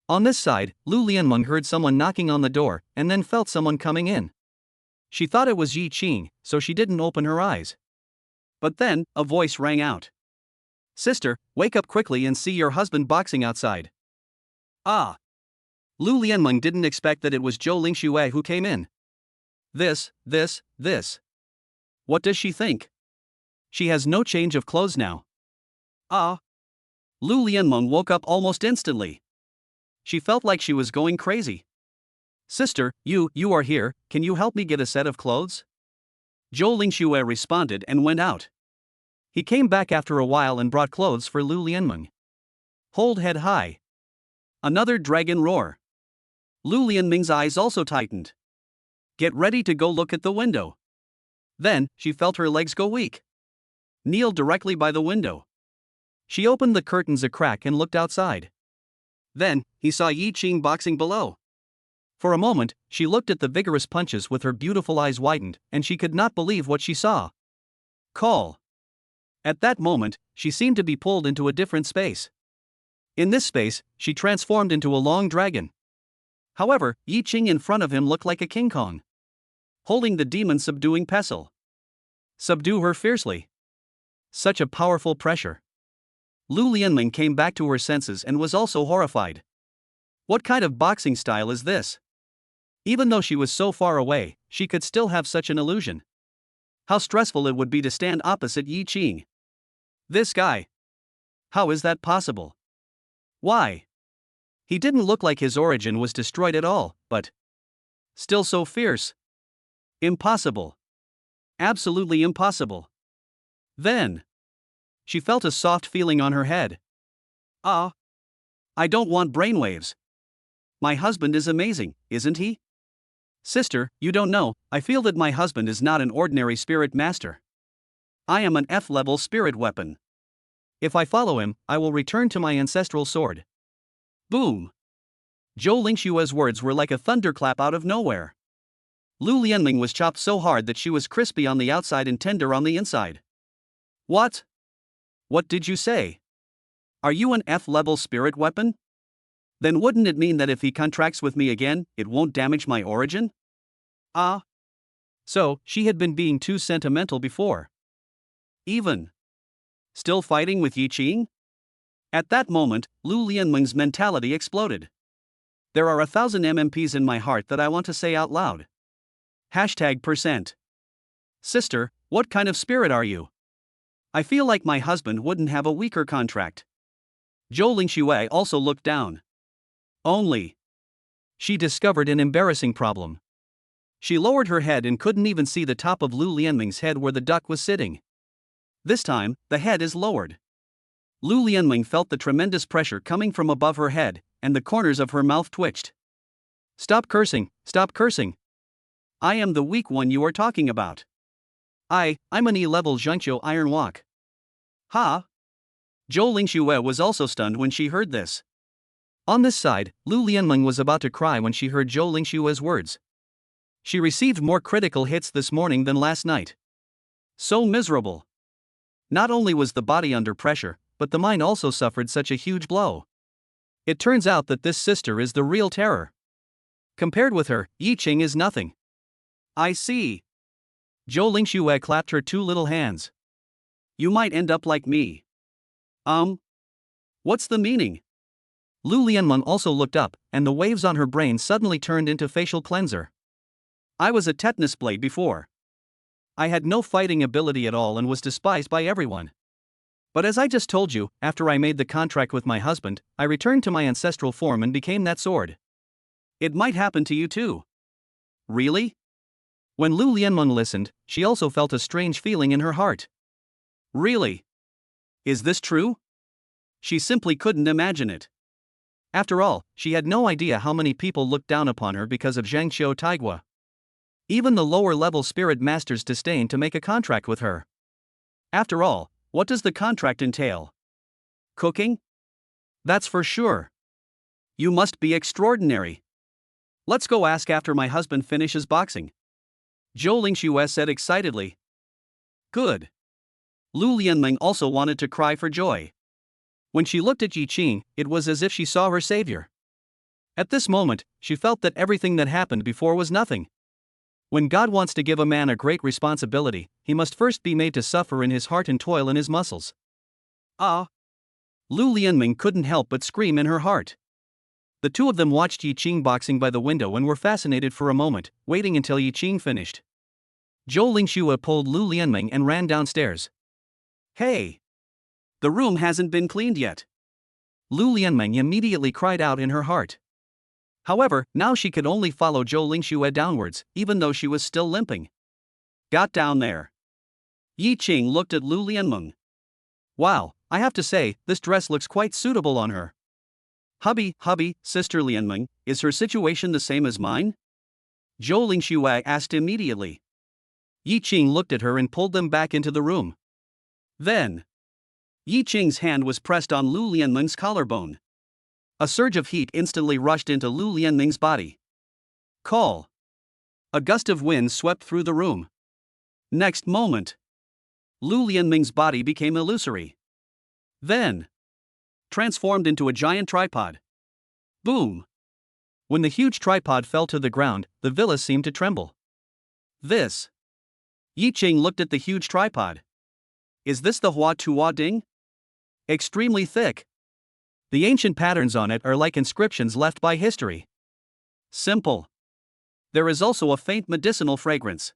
On this side, Lu Lianmeng heard someone knocking on the door, and then felt someone coming in. She thought it was Yi Qing, so she didn't open her eyes. But then, a voice rang out. Sister, wake up quickly and see your husband boxing outside. Ah. Lu Lianmeng didn't expect that it was Zhou Lingxue who came in. This. What does she think? She has no change of clothes now. Ah. Lu Lianmeng woke up almost instantly. She felt like she was going crazy. Sister, you are here, can you help me get a set of clothes? Zhou Lingxue responded and went out. He came back after a while and brought clothes for Lu Lianmeng. Hold head high. Another dragon roar. Lu Lianmeng's eyes also tightened. Get ready to go look at the window. Then, she felt her legs go weak. Kneel directly by the window. She opened the curtains a crack and looked outside. Then, he saw Yi Qing boxing below. For a moment, she looked at the vigorous punches with her beautiful eyes widened, and she could not believe what she saw. Call. At that moment, she seemed to be pulled into a different space. In this space, she transformed into a long dragon. However, Yi Qing in front of him looked like a King Kong, holding the demon subduing pestle. Subdue her fiercely. Such a powerful pressure. Lu Lianmeng came back to her senses and was also horrified. What kind of boxing style is this? Even though she was so far away, she could still have such an illusion. How stressful it would be to stand opposite Yi Qing. This guy. How is that possible? Why? He didn't look like his origin was destroyed at all, but still so fierce. Impossible. Absolutely impossible. Then she felt a soft feeling on her head. Ah. I don't want brainwaves. My husband is amazing, isn't he? Sister, you don't know, I feel that my husband is not an ordinary spirit master. I am an F-level spirit weapon. If I follow him, I will return to my ancestral sword. Boom! Zhou Lingshue's words were like a thunderclap out of nowhere. Lu Lianming was chopped so hard that she was crispy on the outside and tender on the inside. What? What did you say? Are you an F-level spirit weapon? Then wouldn't it mean that if he contracts with me again, it won't damage my origin? Ah. So, she had been being too sentimental before. Even. Still fighting with Yi Qing? At that moment, Lu Lianming's mentality exploded. There are 1,000 MMPs in my heart that I want to say out loud. #%. Sister, what kind of spirit are you? I feel like my husband wouldn't have a weaker contract. Zhou Lingxue also looked down. Only. She discovered an embarrassing problem. She lowered her head and couldn't even see the top of Lu Lianming's head where the duck was sitting. This time, the head is lowered. Lu Lianming felt the tremendous pressure coming from above her head, and the corners of her mouth twitched. Stop cursing, stop cursing. I am the weak one you are talking about. I'm an E-level Zhengqiu Iron Walk. Ha! Zhou Lingxue was also stunned when she heard this. On this side, Lu Lianming was about to cry when she heard Zhou Lingshue's words. She received more critical hits this morning than last night. So miserable. Not only was the body under pressure, but the mind also suffered such a huge blow. It turns out that this sister is the real terror. Compared with her, Yi Qing is nothing. I see. Zhou Lingxue clapped her two little hands. You might end up like me. What's the meaning? Lu Lianmeng also looked up, and the waves on her brain suddenly turned into facial cleanser. I was a tetanus blade before. I had no fighting ability at all and was despised by everyone. But as I just told you, after I made the contract with my husband, I returned to my ancestral form and became that sword. It might happen to you too. Really? When Lu Lianmeng listened, she also felt a strange feeling in her heart. Really? Is this true? She simply couldn't imagine it. After all, she had no idea how many people looked down upon her because of Zhangqiu Taigua. Even the lower-level spirit masters disdained to make a contract with her. After all, what does the contract entail? Cooking? That's for sure. You must be extraordinary. Let's go ask after my husband finishes boxing. Zhou Lingxue said excitedly. Good. Lu Lianmeng also wanted to cry for joy. When she looked at Yi Qing, it was as if she saw her savior. At this moment, she felt that everything that happened before was nothing. When God wants to give a man a great responsibility, he must first be made to suffer in his heart and toil in his muscles. Ah! Lu Lianming couldn't help but scream in her heart. The two of them watched Yi Qing boxing by the window and were fascinated for a moment, waiting until Yi Qing finished. Zhou Lingxue pulled Lu Lianming and ran downstairs. Hey! The room hasn't been cleaned yet. Lu Lianming immediately cried out in her heart. However, now she could only follow Zhou Lingxue downwards, even though she was still limping. Got down there. Yi Qing looked at Lu Lianmeng. Wow, I have to say, this dress looks quite suitable on her. Hubby, Sister Lianmeng, is her situation the same as mine? Zhou Lingxue asked immediately. Yi Qing looked at her and pulled them back into the room. Then, Yi Qing's hand was pressed on Lu Lianmeng's collarbone. A surge of heat instantly rushed into Lu Lianming's body. Call. A gust of wind swept through the room. Next moment, Lu Lianming's body became illusory. Then, transformed into a giant tripod. Boom! When the huge tripod fell to the ground, the villa seemed to tremble. This. Yi Qing looked at the huge tripod. Is this the Hua Tuo Ding? Extremely thick. The ancient patterns on it are like inscriptions left by history. Simple. There is also a faint medicinal fragrance.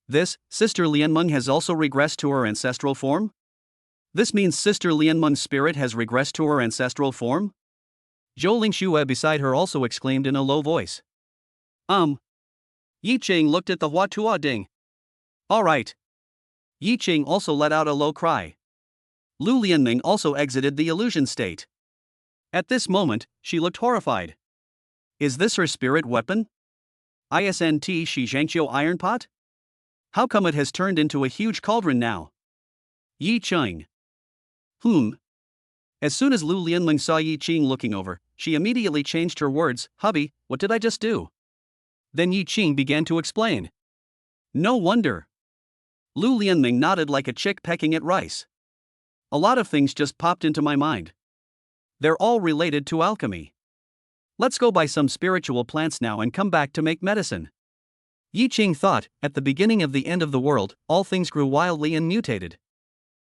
This, Sister Lianmeng has also regressed to her ancestral form? This means Sister Lianmeng's spirit has regressed to her ancestral form? Zhou Lingxue beside her also exclaimed in a low voice. Yi Qing looked at the Hua Tua Ding. Alright. Yi Qing also let out a low cry. Lu Lianmeng also exited the illusion state. At this moment, she looked horrified. Is this her spirit weapon? ISNT Shi Zhangqiu Iron Pot? How come it has turned into a huge cauldron now? Yi Qing. As soon as Lu Lianmeng saw Yi Qing looking over, she immediately changed her words. Hubby, what did I just do? Then Yi Qing began to explain. No wonder. Lu Lianmeng nodded like a chick pecking at rice. A lot of things just popped into my mind. They're all related to alchemy. Let's go buy some spiritual plants now and come back to make medicine. Yi Qing thought, at the beginning of the end of the world, all things grew wildly and mutated.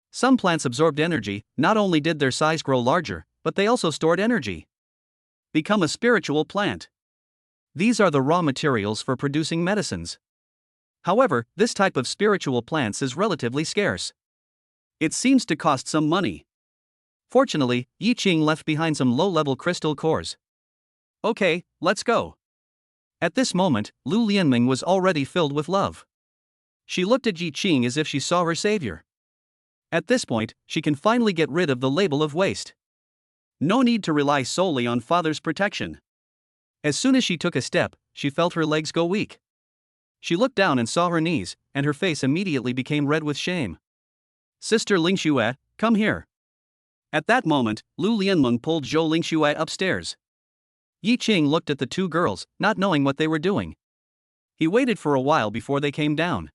Some plants absorbed energy. Not only did their size grow larger, but they also stored energy. Become a spiritual plant. These are the raw materials for producing medicines. However, this type of spiritual plants is relatively scarce. It seems to cost some money. Fortunately, Yi Qing left behind some low-level crystal cores. Okay, let's go. At this moment, Lu Lianmeng was already filled with love. She looked at Yi Qing as if she saw her savior. At this point, she can finally get rid of the label of waste. No need to rely solely on father's protection. As soon as she took a step, she felt her legs go weak. She looked down and saw her knees, and her face immediately became red with shame. Sister Lingxue, come here. At that moment, Lu Lianmeng pulled Zhou Lingxue upstairs. Yi Qing looked at the two girls, not knowing what they were doing. He waited for a while before they came down.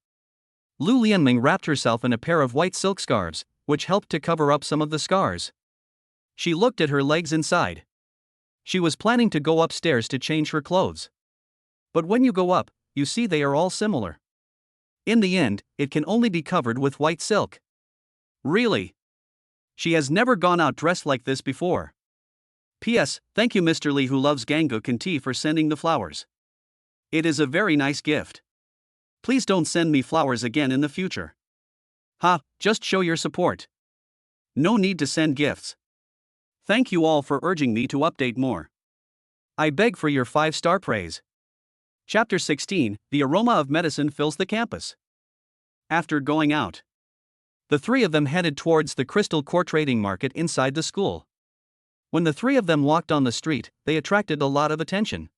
Lu Lianmeng wrapped herself in a pair of white silk scarves, which helped to cover up some of the scars. She looked at her legs inside. She was planning to go upstairs to change her clothes. But when you go up, you see they are all similar. In the end, it can only be covered with white silk. Really? She has never gone out dressed like this before. P.S. Thank you Mr. Li who loves Ganguk and tea for sending the flowers. It is a very nice gift. Please don't send me flowers again in the future. Just show your support. No need to send gifts. Thank you all for urging me to update more. I beg for your 5-star praise. Chapter 16, The aroma of medicine fills the campus. After going out, the three of them headed towards the crystal core trading market inside the school. When the three of them walked on the street, they attracted a lot of attention.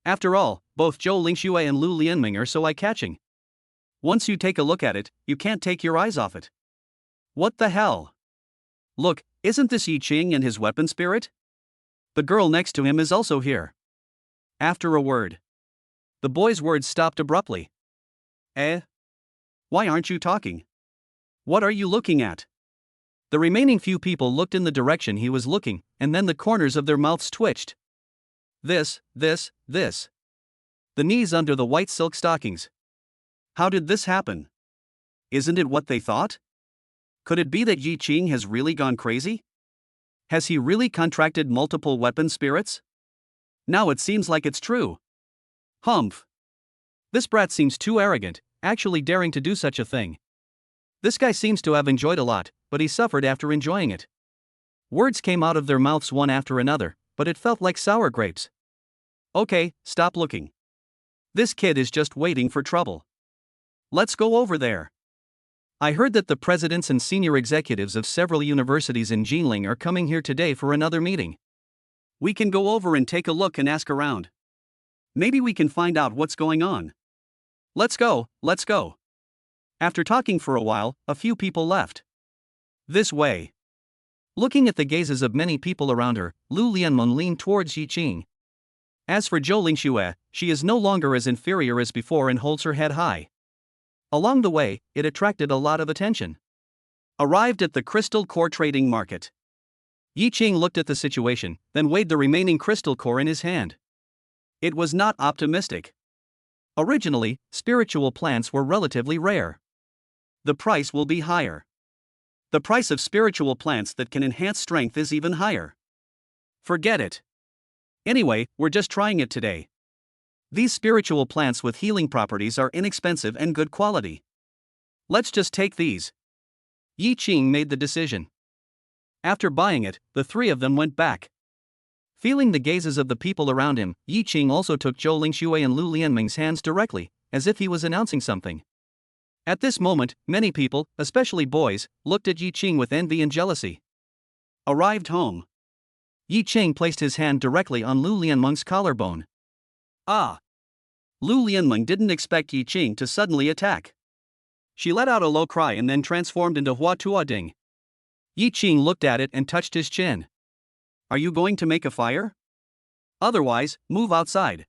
After all, both Zhou Lingxue and Lu Lianmeng are so eye-catching. Once you take a look at it, you can't take your eyes off it. What the hell? Look, isn't this Yi Qing and his weapon spirit? The girl next to him is also here. After a word, the boy's words stopped abruptly. Why aren't you talking? What are you looking at? The remaining few people looked in the direction he was looking, and then the corners of their mouths twitched. This. The knees under the white silk stockings. How did this happen? Isn't it what they thought? Could it be that Yi Qing has really gone crazy? Has he really contracted multiple weapon spirits? Now it seems like it's true. Humph. This brat seems too arrogant, actually daring to do such a thing. This guy seems to have enjoyed a lot, but he suffered after enjoying it. Words came out of their mouths one after another, but it felt like sour grapes. Okay, stop looking. This kid is just waiting for trouble. Let's go over there. I heard that the presidents and senior executives of several universities in Jinling are coming here today for another meeting. We can go over and take a look and ask around. Maybe we can find out what's going on. Let's go. After talking for a while, a few people left. This way. Looking at the gazes of many people around her, Lu Lianmeng leaned towards Yi Qing. As for Zhou Lingxue, she is no longer as inferior as before and holds her head high. Along the way, it attracted a lot of attention. Arrived at the crystal core trading market. Yi Qing looked at the situation, then weighed the remaining crystal core in his hand. It was not optimistic. Originally, spiritual plants were relatively rare. The price will be higher. The price of spiritual plants that can enhance strength is even higher. Forget it. Anyway, we're just trying it today. These spiritual plants with healing properties are inexpensive and good quality. Let's just take these. Yi Qing made the decision. After buying it, the three of them went back. Feeling the gazes of the people around him, Yi Qing also took Zhou Lingxue and Lu Lianming's hands directly, as if he was announcing something. At this moment, many people, especially boys, looked at Yi Qing with envy and jealousy. Arrived home. Yi Qing placed his hand directly on Lu Lianmeng's collarbone. Ah! Lu Lianmeng didn't expect Yi Qing to suddenly attack. She let out a low cry and then transformed into Hua Tuoding. Yi Qing looked at it and touched his chin. Are you going to make a fire? Otherwise, move outside.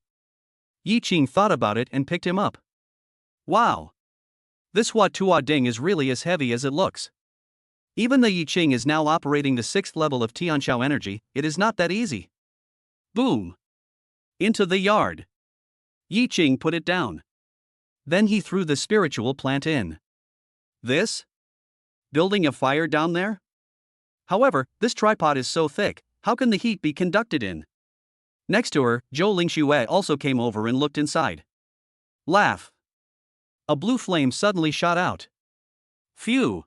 Yi Qing thought about it and picked him up. Wow! This Hua Tuoding is really as heavy as it looks. Even though Yi Qing is now operating the 6th level of Tianxiao energy, it is not that easy. Boom! Into the yard. Yi Qing put it down. Then he threw the spiritual plant in. This? Building a fire down there? However, this tripod is so thick, how can the heat be conducted in? Next to her, Zhou Lingxue also came over and looked inside. Laugh. A blue flame suddenly shot out. Phew!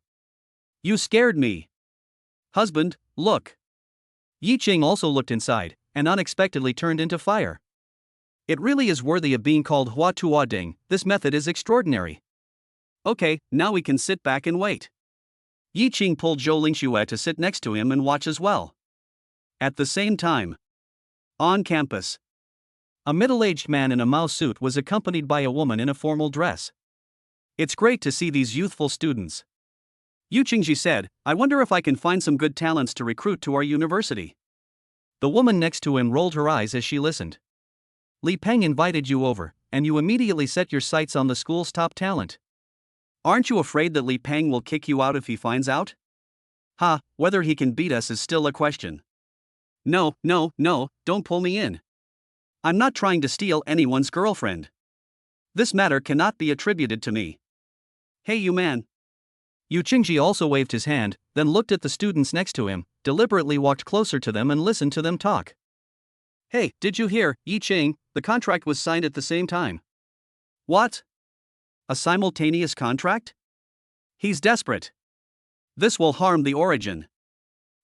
You scared me. Husband, look. Yi Qing also looked inside, and unexpectedly turned into fire. It really is worthy of being called Hua Tuoding. This method is extraordinary. Okay, now we can sit back and wait. Yi Qing pulled Zhou Lingxue to sit next to him and watch as well. At the same time, on campus, a middle-aged man in a Mao suit was accompanied by a woman in a formal dress. It's great to see these youthful students. Yu Qingji said, I wonder if I can find some good talents to recruit to our university. The woman next to him rolled her eyes as she listened. Li Peng invited you over, and you immediately set your sights on the school's top talent. Aren't you afraid that Li Peng will kick you out if he finds out? Ha, whether he can beat us is still a question. No, don't pull me in. I'm not trying to steal anyone's girlfriend. This matter cannot be attributed to me. Hey you man. Yu Qingji also waved his hand, then looked at the students next to him, deliberately walked closer to them and listened to them talk. Hey, did you hear, Yi Qing, the contract was signed at the same time. What? A simultaneous contract? He's desperate. This will harm the origin.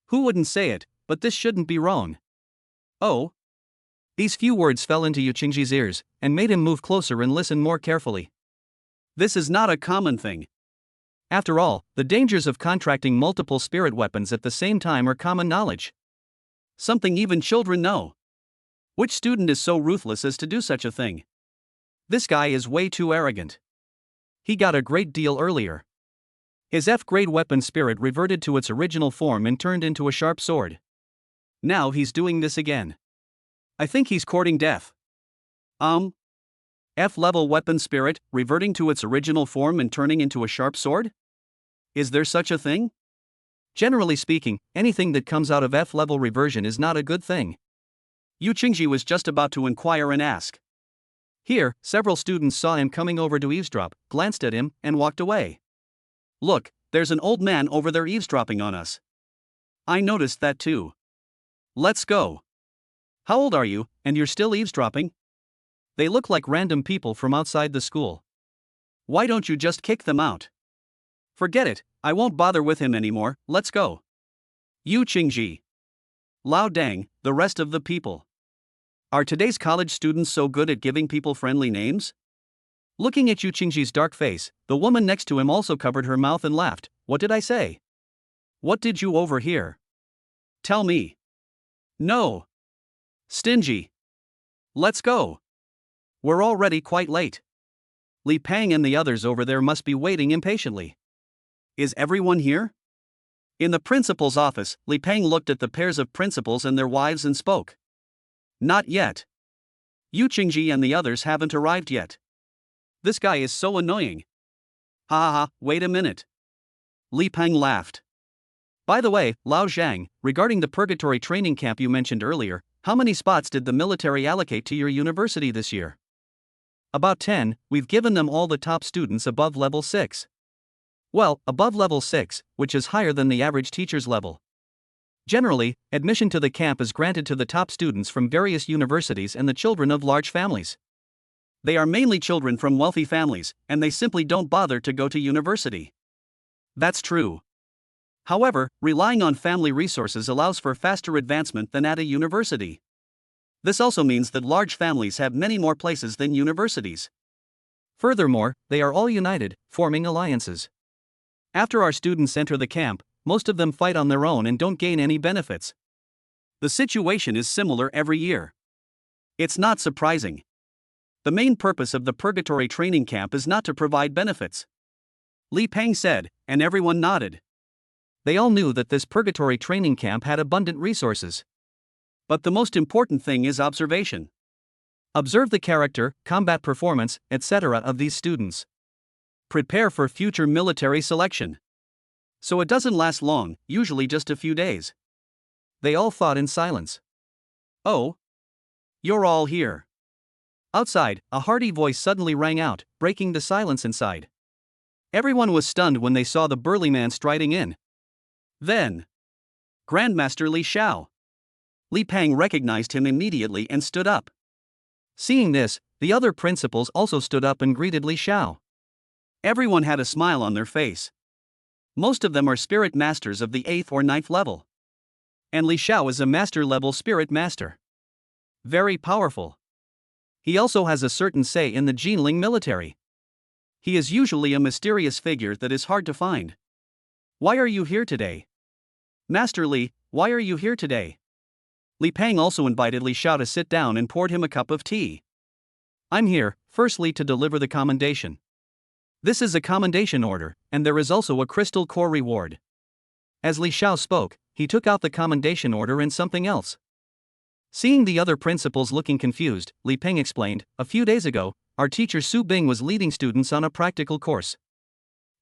Who wouldn't say it, but this shouldn't be wrong. Oh? These few words fell into Yu Qingji's ears, and made him move closer and listen more carefully. This is not a common thing. After all, the dangers of contracting multiple spirit weapons at the same time are common knowledge. Something even children know. Which student is so ruthless as to do such a thing? This guy is way too arrogant. He got a great deal earlier. His F-grade weapon spirit reverted to its original form and turned into a sharp sword. Now he's doing this again. I think he's courting death. F-level weapon spirit, reverting to its original form and turning into a sharp sword? Is there such a thing? Generally speaking, anything that comes out of F-level reversion is not a good thing. Yu Qingji was just about to inquire and ask. Here, several students saw him coming over to eavesdrop, glanced at him, and walked away. Look, there's an old man over there eavesdropping on us. I noticed that too. Let's go. How old are you, and you're still eavesdropping? They look like random people from outside the school. Why don't you just kick them out? Forget it, I won't bother with him anymore, let's go. Yu Qingji. Lao Dang, the rest of the people. Are today's college students so good at giving people friendly names? Looking at Yu Qingji's dark face, the woman next to him also covered her mouth and laughed. What did I say? What did you overhear? Tell me. No. Stingy. Let's go. We're already quite late. Li Peng and the others over there must be waiting impatiently. Is everyone here? In the principal's office, Li Peng looked at the pairs of principals and their wives and spoke. Not yet. Yu Qingji and the others haven't arrived yet. This guy is so annoying. Ha, wait a minute. Li Peng laughed. By the way, Lao Zhang, regarding the purgatory training camp you mentioned earlier, how many spots did the military allocate to your university this year? About 10, we've given them all the top students above level 6. Well, above level 6, which is higher than the average teacher's level. Generally, admission to the camp is granted to the top students from various universities and the children of large families. They are mainly children from wealthy families, and they simply don't bother to go to university. That's true. However, relying on family resources allows for faster advancement than at a university. This also means that large families have many more places than universities. Furthermore, they are all united, forming alliances. After our students enter the camp, most of them fight on their own and don't gain any benefits. The situation is similar every year. It's not surprising. The main purpose of the Purgatory training camp is not to provide benefits, Li Peng said, and everyone nodded. They all knew that this Purgatory training camp had abundant resources. But the most important thing is observation. Observe the character, combat performance, etc. of these students. Prepare for future military selection. So it doesn't last long, usually just a few days. They all thought in silence. Oh? You're all here. Outside, a hearty voice suddenly rang out, breaking the silence inside. Everyone was stunned when they saw the burly man striding in. Then, Grandmaster Li Xiao. Li Peng recognized him immediately and stood up. Seeing this, the other principals also stood up and greeted Li Xiao. Everyone had a smile on their face. Most of them are spirit masters of the 8th or 9th level. And Li Xiao is a master-level spirit master. Very powerful. He also has a certain say in the Jinling military. He is usually a mysterious figure that is hard to find. Why are you here today? Master Li, why are you here today? Li Peng also invited Li Xiao to sit down and poured him a cup of tea. I'm here, firstly to deliver the commendation. This is a commendation order, and there is also a crystal core reward. As Li Xiao spoke, he took out the commendation order and something else. Seeing the other principals looking confused, Li Peng explained, a few days ago, our teacher Su Bing was leading students on a practical course.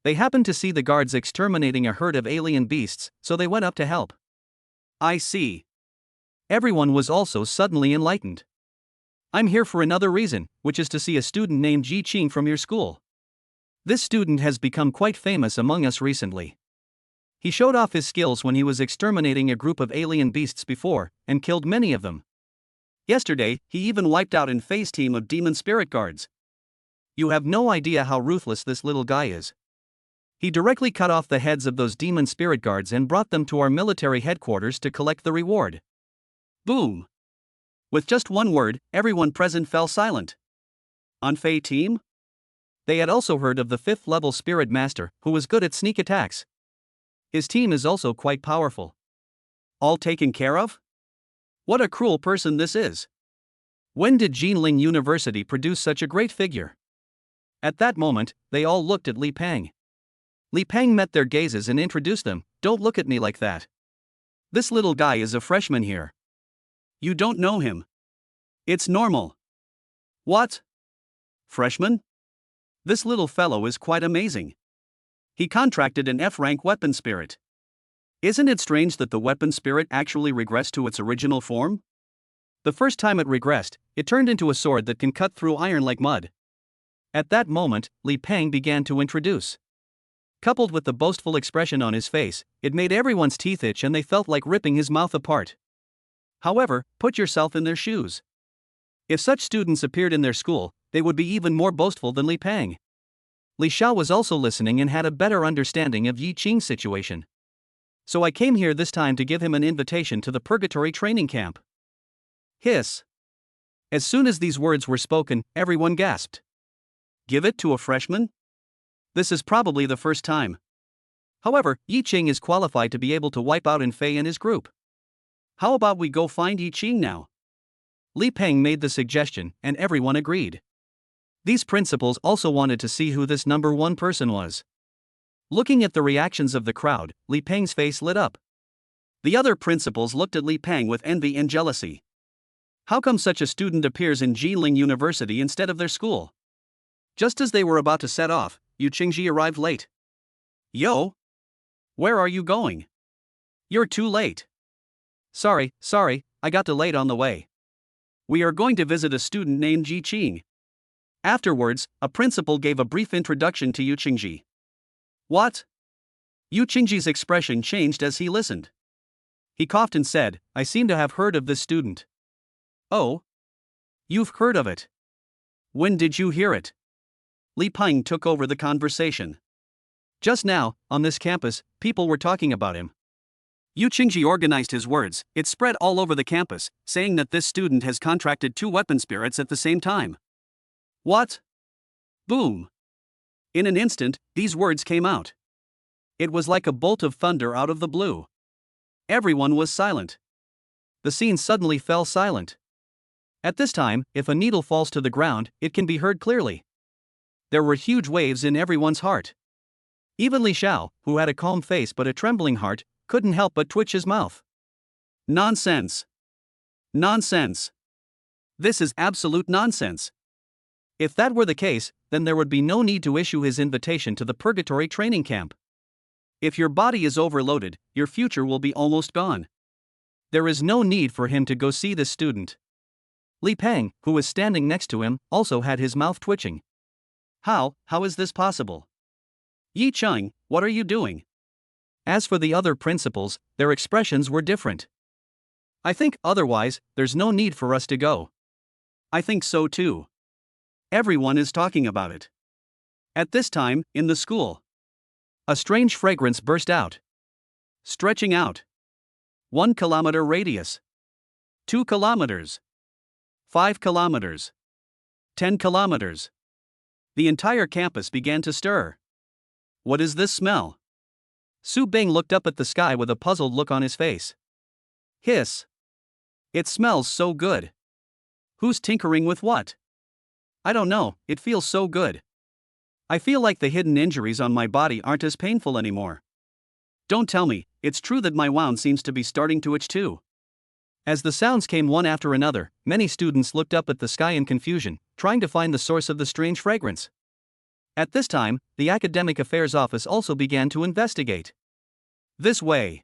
They happened to see the guards exterminating a herd of alien beasts, so they went up to help. I see. Everyone was also suddenly enlightened. I'm here for another reason, which is to see a student named Ji Qing from your school. This student has become quite famous among us recently. He showed off his skills when he was exterminating a group of alien beasts before, and killed many of them. Yesterday, he even wiped out an phase team of demon spirit guards. You have no idea how ruthless this little guy is. He directly cut off the heads of those demon spirit guards and brought them to our military headquarters to collect the reward. Boom! With just one word, everyone present fell silent. On Fei team? They had also heard of the 5th level spirit master, who was good at sneak attacks. His team is also quite powerful. All taken care of? What a cruel person this is. When did Jinling University produce such a great figure? At that moment, they all looked at Li Peng. Li Peng met their gazes and introduced them. Don't look at me like that. This little guy is a freshman here. You don't know him. It's normal. What? Freshman? This little fellow is quite amazing. He contracted an F-rank weapon spirit. Isn't it strange that the weapon spirit actually regressed to its original form? The first time it regressed, it turned into a sword that can cut through iron like mud. At that moment, Li Peng began to introduce. Coupled with the boastful expression on his face, it made everyone's teeth itch and they felt like ripping his mouth apart. However, put yourself in their shoes. If such students appeared in their school, they would be even more boastful than Li Peng. Li Xiao was also listening and had a better understanding of Yi Qing's situation. So I came here this time to give him an invitation to the Purgatory training camp. Hiss. As soon as these words were spoken, everyone gasped. Give it to a freshman? This is probably the first time. However, Yi Qing is qualified to be able to wipe out Fei and his group. How about we go find Yi Qing now? Li Peng made the suggestion, and everyone agreed. These principals also wanted to see who this number one person was. Looking at the reactions of the crowd, Li Peng's face lit up. The other principals looked at Li Peng with envy and jealousy. How come such a student appears in Jinling University instead of their school? Just as they were about to set off, Yu Qingji arrived late. Yo! Where are you going? You're too late. Sorry, I got delayed on the way. We are going to visit a student named Ji Qing. Afterwards, a principal gave a brief introduction to Yu Qingji. What? Yu Qingji's expression changed as he listened. He coughed and said, I seem to have heard of this student. Oh? You've heard of it? When did you hear it? Li Peng took over the conversation. Just now, on this campus, people were talking about him. Yu Qingji organized his words, it spread all over the campus, saying that this student has contracted 2 weapon spirits at the same time. What? Boom! In an instant, these words came out. It was like a bolt of thunder out of the blue. Everyone was silent. The scene suddenly fell silent. At this time, if a needle falls to the ground, it can be heard clearly. There were huge waves in everyone's heart. Even Li Xiao, who had a calm face but a trembling heart, couldn't help but twitch his mouth. Nonsense! Nonsense! This is absolute nonsense. If that were the case, then there would be no need to issue his invitation to the Purgatory training camp. If your body is overloaded, your future will be almost gone. There is no need for him to go see this student. Li Peng, who was standing next to him, also had his mouth twitching. How is this possible? Yi Cheng, what are you doing? As for the other principals, their expressions were different. I think, otherwise, there's no need for us to go. I think so too. Everyone is talking about it. At this time, in the school, a strange fragrance burst out. Stretching out. 1 kilometer radius. 2 kilometers. 5 kilometers. 10 kilometers. The entire campus began to stir. What is this smell? Su Bing looked up at the sky with a puzzled look on his face. Hiss. It smells so good. Who's tinkering with what? I don't know, it feels so good. I feel like the hidden injuries on my body aren't as painful anymore. Don't tell me, it's true that my wound seems to be starting to itch too. As the sounds came one after another, many students looked up at the sky in confusion, trying to find the source of the strange fragrance. At this time, the Academic Affairs Office also began to investigate. This way.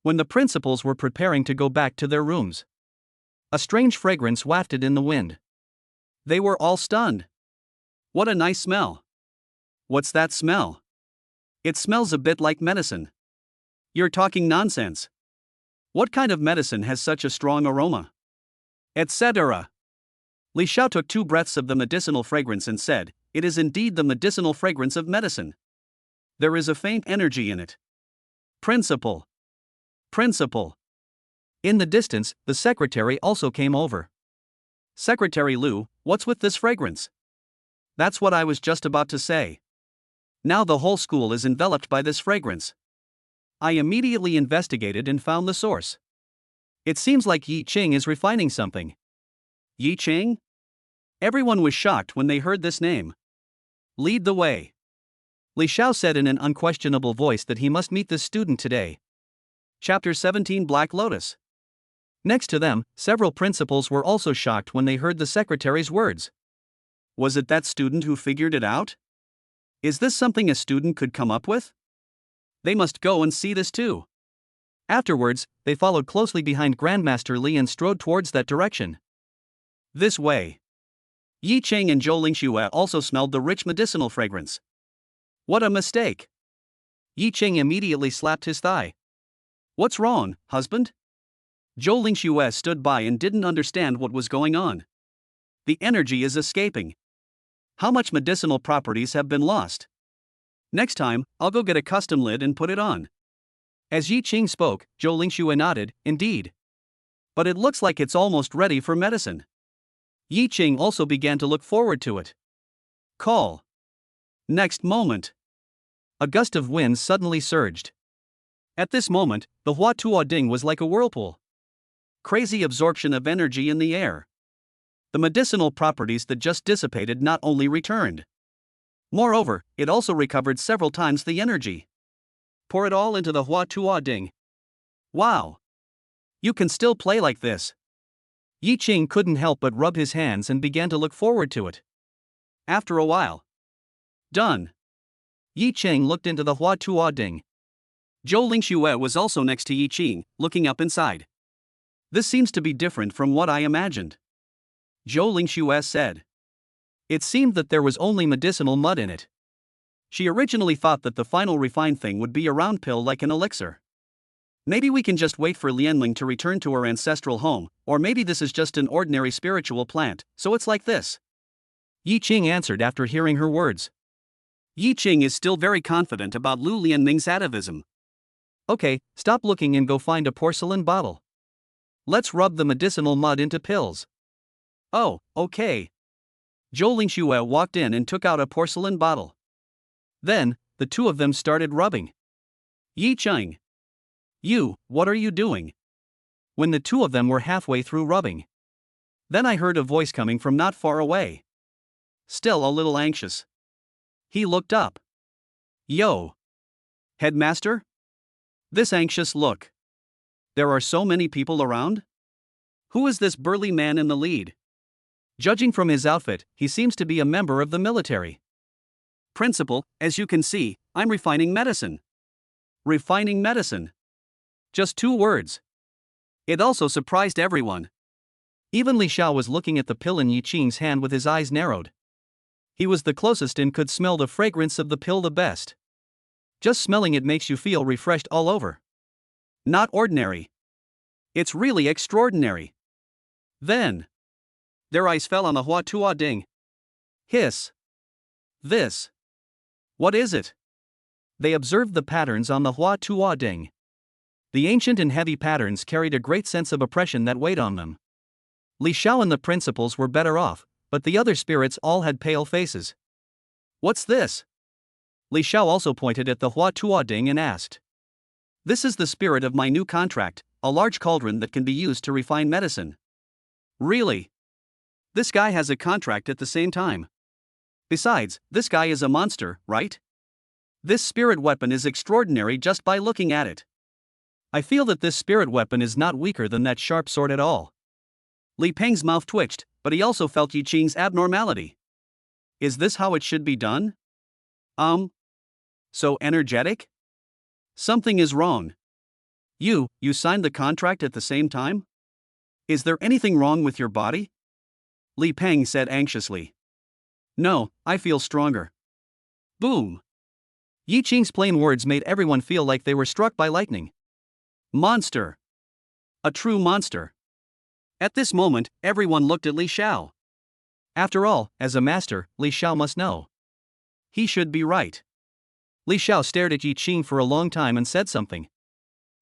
When the principals were preparing to go back to their rooms, a strange fragrance wafted in the wind. They were all stunned. What a nice smell. What's that smell? It smells a bit like medicine. You're talking nonsense. What kind of medicine has such a strong aroma? Etc. Li Xiao took 2 breaths of the medicinal fragrance and said, it is indeed the medicinal fragrance of medicine. There is a faint energy in it. Principal. Principal. In the distance, the secretary also came over. Secretary Liu, what's with this fragrance? That's what I was just about to say. Now the whole school is enveloped by this fragrance. I immediately investigated and found the source. It seems like Yi Qing is refining something. Yi Qing? Everyone was shocked when they heard this name. Lead the way. Li Xiao said in an unquestionable voice that he must meet this student today. Chapter 17 Black Lotus. Next to them, several principals were also shocked when they heard the secretary's words. Was it that student who figured it out? Is this something a student could come up with? They must go and see this too. Afterwards, they followed closely behind Grandmaster Li and strode towards that direction. This way. Yi Qing and Zhou Lingxue also smelled the rich medicinal fragrance. What a mistake! Yi Qing immediately slapped his thigh. What's wrong, husband? Zhou Lingxue stood by and didn't understand what was going on. The energy is escaping. How much medicinal properties have been lost? Next time, I'll go get a custom lid and put it on. As Yi Qing spoke, Zhou Lingxue nodded, indeed. But it looks like it's almost ready for medicine. Yi Qing also began to look forward to it. Call. Next moment. A gust of wind suddenly surged. At this moment, the Hua Tuo Ding was like a whirlpool. Crazy absorption of energy in the air. The medicinal properties that just dissipated not only returned. Moreover, it also recovered several times the energy. Pour it all into the Hua Tuo Ding. Wow! You can still play like this. Yi Qing couldn't help but rub his hands and began to look forward to it. After a while. Done. Yi Qing looked into the Hua Tuo Ding. Zhou Lingxue was also next to Yi Qing, looking up inside. This seems to be different from what I imagined. Zhou Lingxue said. It seemed that there was only medicinal mud in it. She originally thought that the final refined thing would be a round pill like an elixir. Maybe we can just wait for Lianling to return to her ancestral home, or maybe this is just an ordinary spiritual plant, so it's like this. Yi Qing answered after hearing her words. Yi Qing is still very confident about Lu Lianming's atavism. Okay, stop looking and go find a porcelain bottle. Let's rub the medicinal mud into pills. Oh, okay. Zhou Lingxue walked in and took out a porcelain bottle. Then, the two of them started rubbing. Yi Qing. You, what are you doing? When the two of them were halfway through rubbing, then I heard a voice coming from not far away. Still a little anxious, he looked up. Yo. Headmaster? This anxious look. There are so many people around? Who is this burly man in the lead? Judging from his outfit, he seems to be a member of the military. Principal, as you can see, I'm refining medicine. Refining medicine. Just 2 words. It also surprised everyone. Even Li Xiao was looking at the pill in Yi Qing's hand with his eyes narrowed. He was the closest and could smell the fragrance of the pill the best. Just smelling it makes you feel refreshed all over. Not ordinary. It's really extraordinary. Then, their eyes fell on the Hua Tua Ding. Hiss. This. What is it? They observed the patterns on the Hua Tua Ding. The ancient and heavy patterns carried a great sense of oppression that weighed on them. Li Xiao and the principals were better off, but the other spirits all had pale faces. What's this? Li Xiao also pointed at the Hua Tua Ding and asked. This is the spirit of my new contract, a large cauldron that can be used to refine medicine. Really? This guy has a contract at the same time. Besides, this guy is a monster, right? This spirit weapon is extraordinary just by looking at it. I feel that this spirit weapon is not weaker than that sharp sword at all. Li Peng's mouth twitched, but he also felt Yi Qing's abnormality. Is this how it should be done? So energetic? Something is wrong. You signed the contract at the same time? Is there anything wrong with your body? Li Peng said anxiously. No, I feel stronger. Boom. Yi Qing's plain words made everyone feel like they were struck by lightning. Monster. A true monster. At this moment, everyone looked at Li Xiao. After all, as a master, Li Xiao must know. He should be right. Li Xiao stared at Yi Qing for a long time and said something.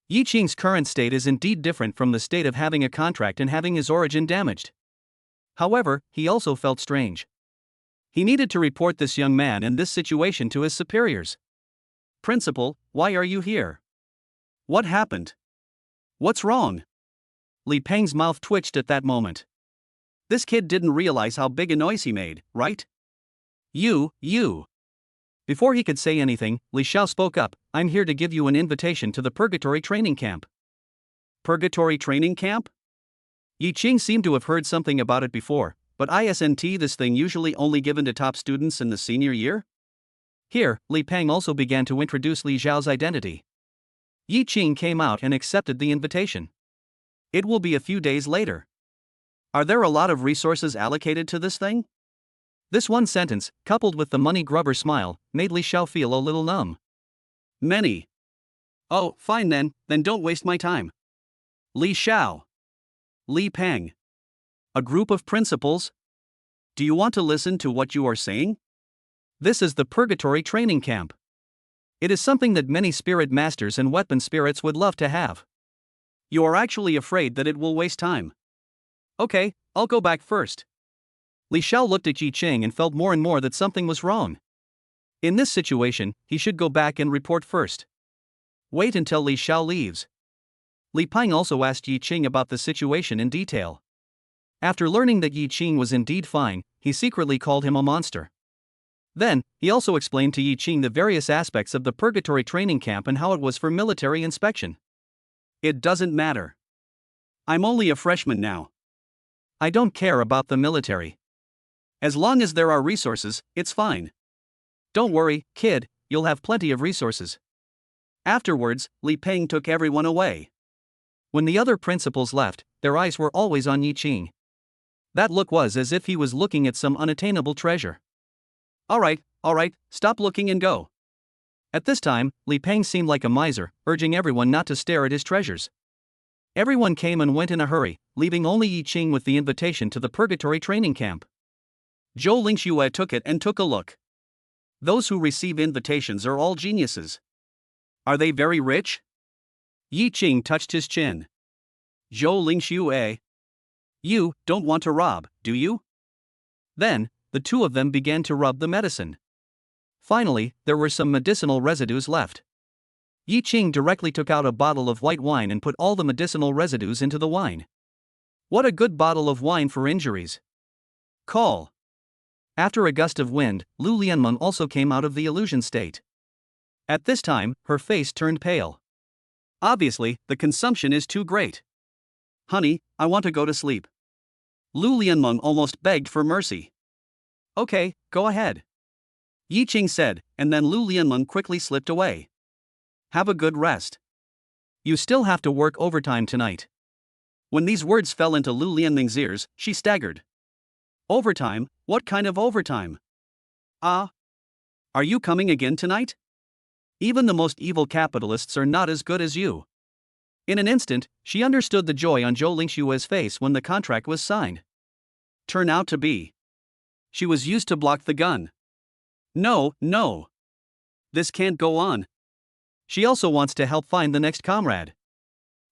Yi Qing's current state is indeed different from the state of having a contract and having his origin damaged. However, he also felt strange. He needed to report this young man and this situation to his superiors. Principal, why are you here? What happened? What's wrong? Li Peng's mouth twitched at that moment. This kid didn't realize how big a noise he made, right? You. Before he could say anything, Li Xiao spoke up. I'm here to give you an invitation to the Purgatory Training Camp. Purgatory Training Camp? Yi Qing seemed to have heard something about it before, but isn't this thing usually only given to top students in the senior year? Here, Li Peng also began to introduce Li Xiao's identity. Yi Qing came out and accepted the invitation. It will be a few days later. Are there a lot of resources allocated to this thing? This one sentence, coupled with the money grubber smile, made Li Xiao feel a little numb. Many. Oh, fine then don't waste my time. Li Xiao. Li Peng. A group of principals? Do you want to listen to what you are saying? This is the Purgatory Training Camp. It is something that many spirit masters and weapon spirits would love to have. You are actually afraid that it will waste time. Okay, I'll go back first. Li Xiao looked at Yi Qing and felt more and more that something was wrong. In this situation, he should go back and report first. Wait until Li Xiao leaves. Li Peng also asked Yi Qing about the situation in detail. After learning that Yi Qing was indeed fine, he secretly called him a monster. Then, he also explained to Yi Qing the various aspects of the Purgatory Training Camp and how it was for military inspection. It doesn't matter. I'm only a freshman now. I don't care about the military. As long as there are resources, it's fine. Don't worry, kid, you'll have plenty of resources. Afterwards, Li Peng took everyone away. When the other principals left, their eyes were always on Yi Qing. That look was as if he was looking at some unattainable treasure. All right, stop looking and go. At this time, Li Peng seemed like a miser, urging everyone not to stare at his treasures. Everyone came and went in a hurry, leaving only Yi Qing with the invitation to the Purgatory Training Camp. Zhou Lingxue took it and took a look. Those who receive invitations are all geniuses. Are they very rich? Yi Qing touched his chin. Zhou Lingxue. You don't want to rob, do you? Then, the two of them began to rub the medicine. Finally, there were some medicinal residues left. Yi Qing directly took out a bottle of white wine and put all the medicinal residues into the wine. What a good bottle of wine for injuries. Call. After a gust of wind, Lu Lianmeng also came out of the illusion state. At this time, her face turned pale. Obviously, the consumption is too great. Honey, I want to go to sleep. Lu Lianmeng almost begged for mercy. Okay, go ahead. Yi Qing said, and then Lu Lianmeng quickly slipped away. Have a good rest. You still have to work overtime tonight. When these words fell into Lu Lianmeng's ears, she staggered. Overtime? What kind of overtime? Ah? Are you coming again tonight? Even the most evil capitalists are not as good as you. In an instant, she understood the joy on Zhou Lingxue's face when the contract was signed. Turn out to be. She was used to block the gun. No. This can't go on. She also wants to help find the next comrade.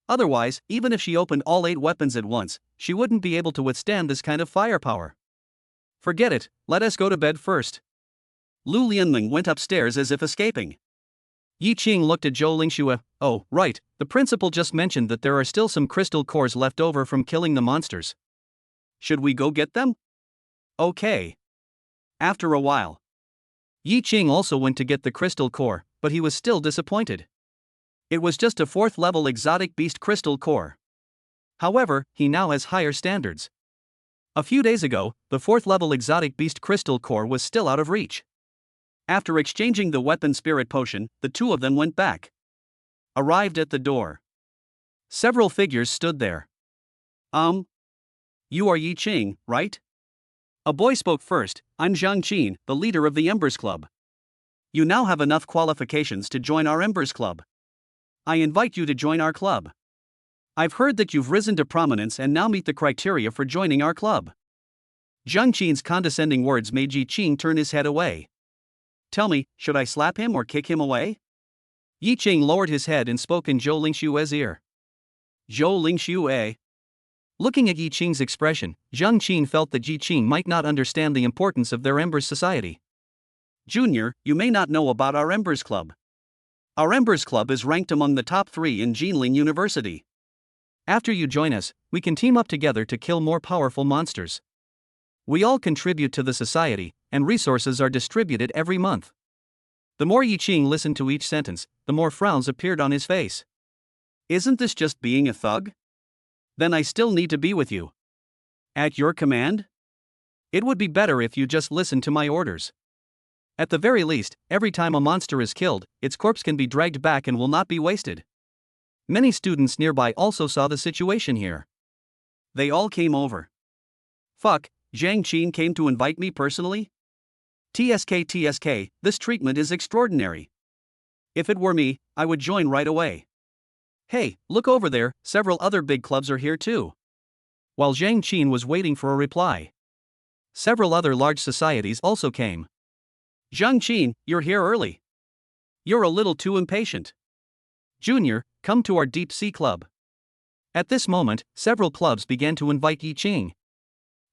Otherwise, even if she opened all 8 weapons at once, she wouldn't be able to withstand this kind of firepower. Forget it, let us go to bed first. Lu Lianmeng went upstairs as if escaping. Yi Qing looked at Zhou Lingxue. Oh, right, the principal just mentioned that there are still some crystal cores left over from killing the monsters. Should we go get them? Okay. After a while. Yi Qing also went to get the crystal core, but he was still disappointed. It was just a 4th level exotic beast crystal core. However, he now has higher standards. A few days ago, the 4th level exotic beast crystal core was still out of reach. After exchanging the weapon spirit potion, the two of them went back. Arrived at the door. Several figures stood there. You are Yi Qing, right? A boy spoke first. I'm Zhang Qin, the leader of the Embers Club. You now have enough qualifications to join our Embers Club. I invite you to join our club. I've heard that you've risen to prominence and now meet the criteria for joining our club. Zhang Qin's condescending words made Yi Qing turn his head away. Tell me, should I slap him or kick him away? Yi Qing lowered his head and spoke in Zhou Lingxue's ear. Zhou Lingxue. Looking at Yi Qing's expression, Zhang Qin felt that Yi Qing might not understand the importance of their Embers society. Junior, you may not know about our Embers Club. Our Embers Club is ranked among the top 3 in Jinling University. After you join us, we can team up together to kill more powerful monsters. We all contribute to the society, and resources are distributed every month. The more Yi Qing listened to each sentence, the more frowns appeared on his face. Isn't this just being a thug? Then I still need to be with you. At your command? It would be better if you just listened to my orders. At the very least, every time a monster is killed, its corpse can be dragged back and will not be wasted. Many students nearby also saw the situation here. They all came over. Fuck, Zhang Qin came to invite me personally? TSK, this treatment is extraordinary. If it were me, I would join right away. Hey, look over there, several other big clubs are here too. While Zhang Qin was waiting for a reply, several other large societies also came. Zhang Qin, you're here early. You're a little too impatient. Junior, come to our Deep Sea Club. At this moment, several clubs began to invite Yi Qing.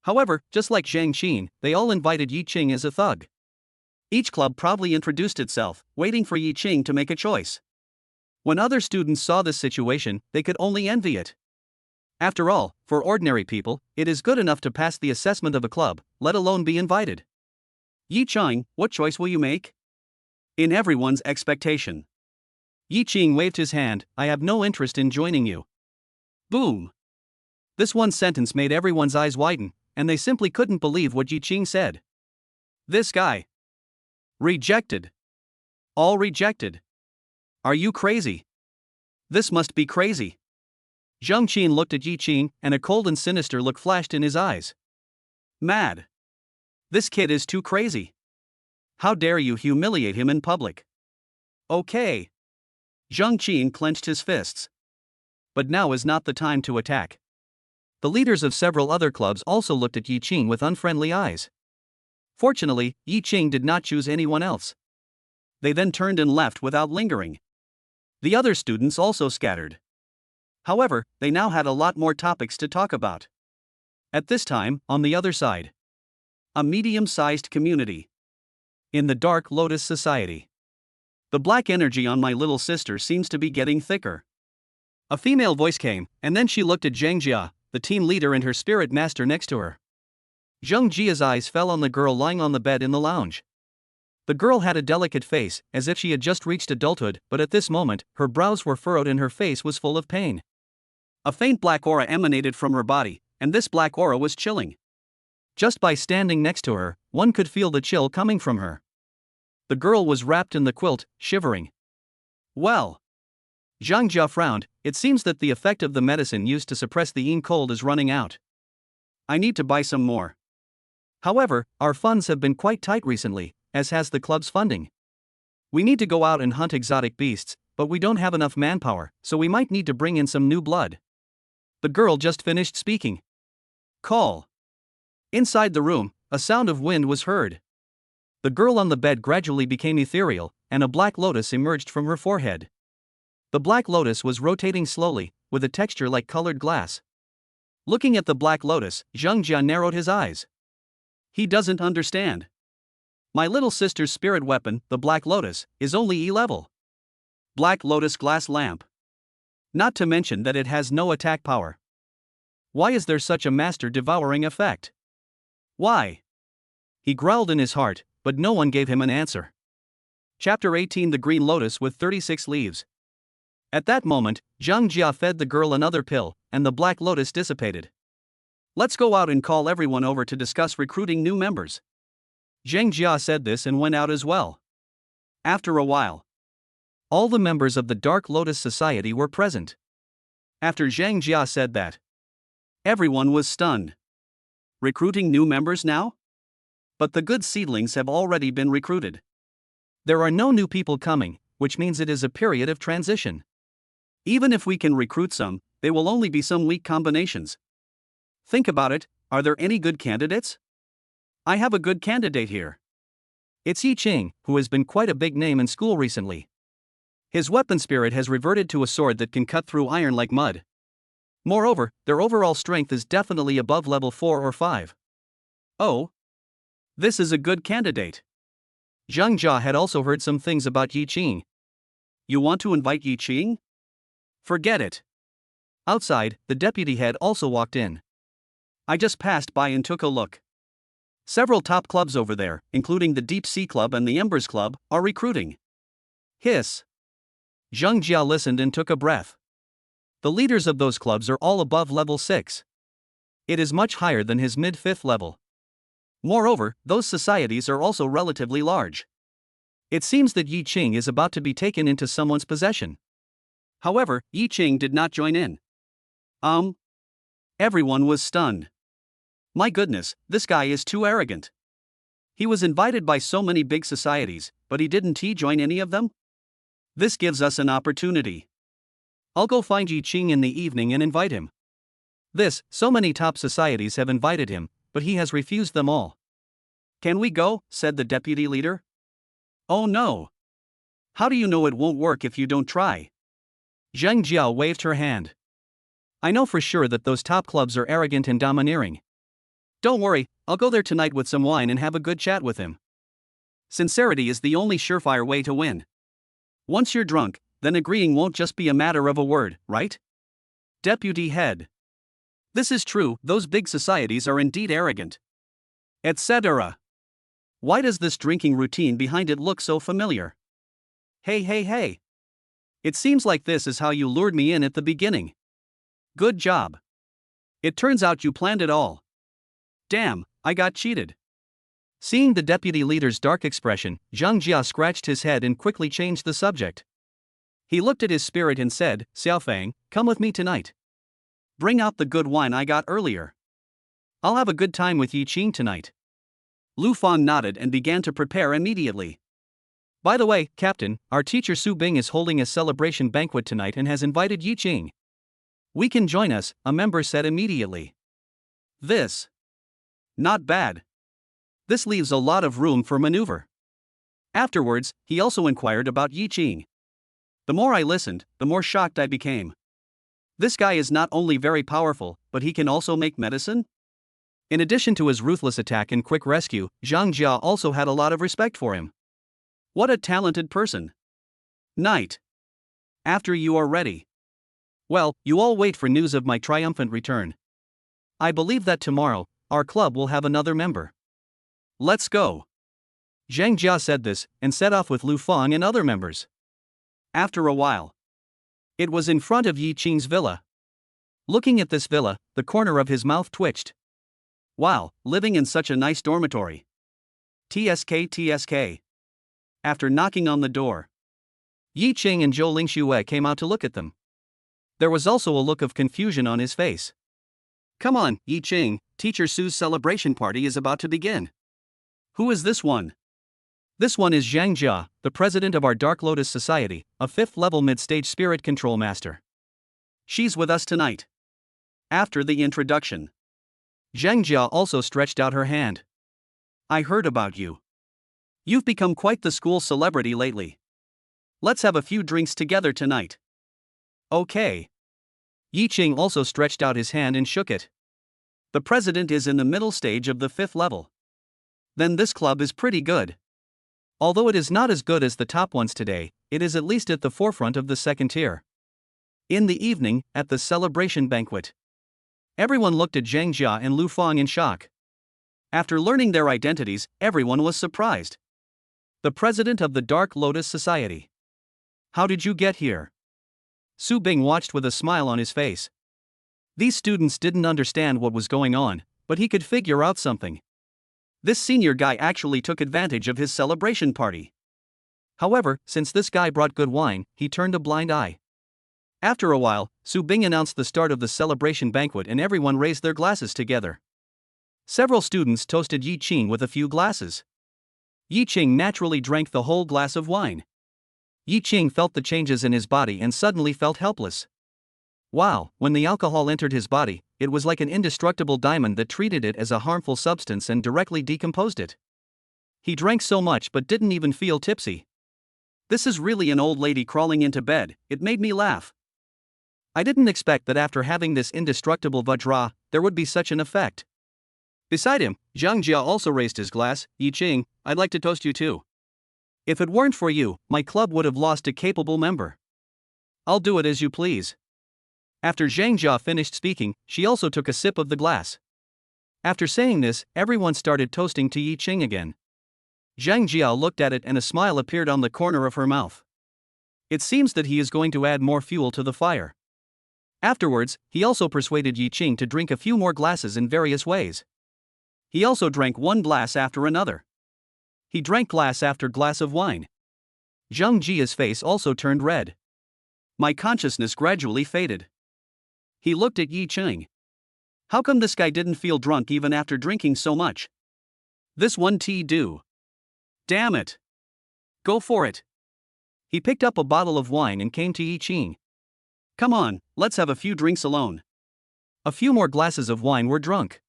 However, just like Zhang Qin, they all invited Yi Qing as a thug. Each club proudly introduced itself, waiting for Yi Qing to make a choice. When other students saw this situation, they could only envy it. After all, for ordinary people, it is good enough to pass the assessment of a club, let alone be invited. Yi Qing, what choice will you make? In everyone's expectation. Yi Qing waved his hand. I have no interest in joining you. Boom. This one sentence made everyone's eyes widen, and they simply couldn't believe what Yi Qing said. This guy. Rejected. All rejected. Are you crazy? This must be crazy. Zhang Qin looked at Yi Qing, and a cold and sinister look flashed in his eyes. Mad. This kid is too crazy. How dare you humiliate him in public? Okay. Zhang Qin clenched his fists. But now is not the time to attack. The leaders of several other clubs also looked at Yi Qing with unfriendly eyes. Fortunately, Yi Qing did not choose anyone else. They then turned and left without lingering. The other students also scattered. However, they now had a lot more topics to talk about. At this time, on the other side, a medium-sized community. In the Dark Lotus Society. The black energy on my little sister seems to be getting thicker. A female voice came, and then she looked at Zhang Jia, the team leader, and her spirit master next to her. Zhang Jia's eyes fell on the girl lying on the bed in the lounge. The girl had a delicate face, as if she had just reached adulthood, but at this moment, her brows were furrowed and her face was full of pain. A faint black aura emanated from her body, and this black aura was chilling. Just by standing next to her, one could feel the chill coming from her. The girl was wrapped in the quilt, shivering. Well. Zhang Jia frowned. It seems that the effect of the medicine used to suppress the yin cold is running out. I need to buy some more. However, our funds have been quite tight recently, as has the club's funding. We need to go out and hunt exotic beasts, but we don't have enough manpower, so we might need to bring in some new blood. The girl just finished speaking. Call. Inside the room, a sound of wind was heard. The girl on the bed gradually became ethereal, and a black lotus emerged from her forehead. The black lotus was rotating slowly, with a texture like colored glass. Looking at the black lotus, Zhang Jia narrowed his eyes. He doesn't understand. My little sister's spirit weapon, the black lotus, is only E level. Black lotus glass lamp. Not to mention that it has no attack power. Why is there such a master-devouring effect? Why? He growled in his heart, but no one gave him an answer. Chapter 18: The Green Lotus with 36 Leaves. At that moment, Zhang Jia fed the girl another pill, and the black lotus dissipated. Let's go out and call everyone over to discuss recruiting new members. Zhang Jia said this and went out as well. After a while, all the members of the Dark Lotus Society were present. After Zhang Jia said that, everyone was stunned. Recruiting new members now? But the good seedlings have already been recruited. There are no new people coming, which means it is a period of transition. Even if we can recruit some, they will only be some weak combinations. Think about it, are there any good candidates? I have a good candidate here. It's Yi Qing, who has been quite a big name in school recently. His weapon spirit has reverted to a sword that can cut through iron like mud. Moreover, their overall strength is definitely above level 4 or 5. Oh. This is a good candidate. Zhang Jia had also heard some things about Yi Qing. You want to invite Yi Qing? Forget it. Outside, the deputy head also walked in. I just passed by and took a look. Several top clubs over there, including the Deep Sea Club and the Embers Club, are recruiting. Hiss. Zhang Jia listened and took a breath. The leaders of those clubs are all above level 6. It is much higher than his mid-5th level. Moreover, those societies are also relatively large. It seems that Yi Qing is about to be taken into someone's possession. However, Yi Qing did not join in. Everyone was stunned. My goodness, this guy is too arrogant. He was invited by so many big societies, but he didn't join any of them? This gives us an opportunity. I'll go find Yi Qing in the evening and invite him. So many top societies have invited him, but he has refused them all. Can we go? Said the deputy leader. Oh no. How do you know it won't work if you don't try? Zhang Jia waved her hand. I know for sure that those top clubs are arrogant and domineering. Don't worry, I'll go there tonight with some wine and have a good chat with him. Sincerity is the only surefire way to win. Once you're drunk, then agreeing won't just be a matter of a word, right? Deputy head. This is true, those big societies are indeed arrogant. Etc. Why does this drinking routine behind it look so familiar? Hey. It seems like this is how you lured me in at the beginning. Good job. It turns out you planned it all. Damn, I got cheated. Seeing the deputy leader's dark expression, Zhang Jia scratched his head and quickly changed the subject. He looked at his spirit and said, Xiaofang, come with me tonight. Bring out the good wine I got earlier. I'll have a good time with Yi Qing tonight. Lu Fang nodded and began to prepare immediately. By the way, Captain, our teacher Su Bing is holding a celebration banquet tonight and has invited Yi Qing. We can join us, a member said immediately. This. Not bad. This leaves a lot of room for maneuver. Afterwards, he also inquired about Yi Qing. The more I listened, the more shocked I became. This guy is not only very powerful, but he can also make medicine? In addition to his ruthless attack and quick rescue, Zhang Jia also had a lot of respect for him. What a talented person. Night. After you are ready. Well, you all wait for news of my triumphant return. I believe that tomorrow, our club will have another member. Let's go. Zhang Jia said this, and set off with Lu Fang and other members. After a while, it was in front of Yi Qing's villa. Looking at this villa, the corner of his mouth twitched. Wow, living in such a nice dormitory. TSK. After knocking on the door, Yi Qing and Zhou Lingxue came out to look at them. There was also a look of confusion on his face. Come on, Yi Qing, Teacher Su's celebration party is about to begin. Who is this one? This one is Zhang Jia, the president of our Dark Lotus Society, a 5th-level mid-stage spirit control master. She's with us tonight. After the introduction, Zhang Jia also stretched out her hand. I heard about you. You've become quite the school celebrity lately. Let's have a few drinks together tonight. Okay. Yi Qing also stretched out his hand and shook it. The president is in the middle stage of the 5th level. Then this club is pretty good. Although it is not as good as the top ones today, it is at least at the forefront of the 2nd tier. In the evening, at the celebration banquet, everyone looked at Zhang Jia and Lu Fang in shock. After learning their identities, everyone was surprised. The president of the Dark Lotus Society. How did you get here? Su Bing watched with a smile on his face. These students didn't understand what was going on, but he could figure out something. This senior guy actually took advantage of his celebration party. However, since this guy brought good wine, he turned a blind eye. After a while, Su Bing announced the start of the celebration banquet and everyone raised their glasses together. Several students toasted Yi Qing with a few glasses. Yi Qing naturally drank the whole glass of wine. Yi Qing felt the changes in his body and suddenly felt helpless. Wow, when the alcohol entered his body, it was like an indestructible diamond that treated it as a harmful substance and directly decomposed it. He drank so much but didn't even feel tipsy. This is really an old lady crawling into bed, it made me laugh. I didn't expect that after having this indestructible Vajra, there would be such an effect. Beside him, Zhang Jia also raised his glass. Yi Qing, I'd like to toast you too. If it weren't for you, my club would have lost a capable member. I'll do it as you please. After Zhang Jia finished speaking, she also took a sip of the glass. After saying this, everyone started toasting to Yi Qing again. Zhang Jia looked at it and a smile appeared on the corner of her mouth. It seems that he is going to add more fuel to the fire. Afterwards, he also persuaded Yi Qing to drink a few more glasses in various ways. He also drank one glass after another. He drank glass after glass of wine. Zhang Jia's face also turned red. My consciousness gradually faded. He looked at Yi Qing. How come this guy didn't feel drunk even after drinking so much? This one tea do. Damn it. Go for it. He picked up a bottle of wine and came to Yi Qing. Come on, let's have a few drinks alone. A few more glasses of wine were drunk.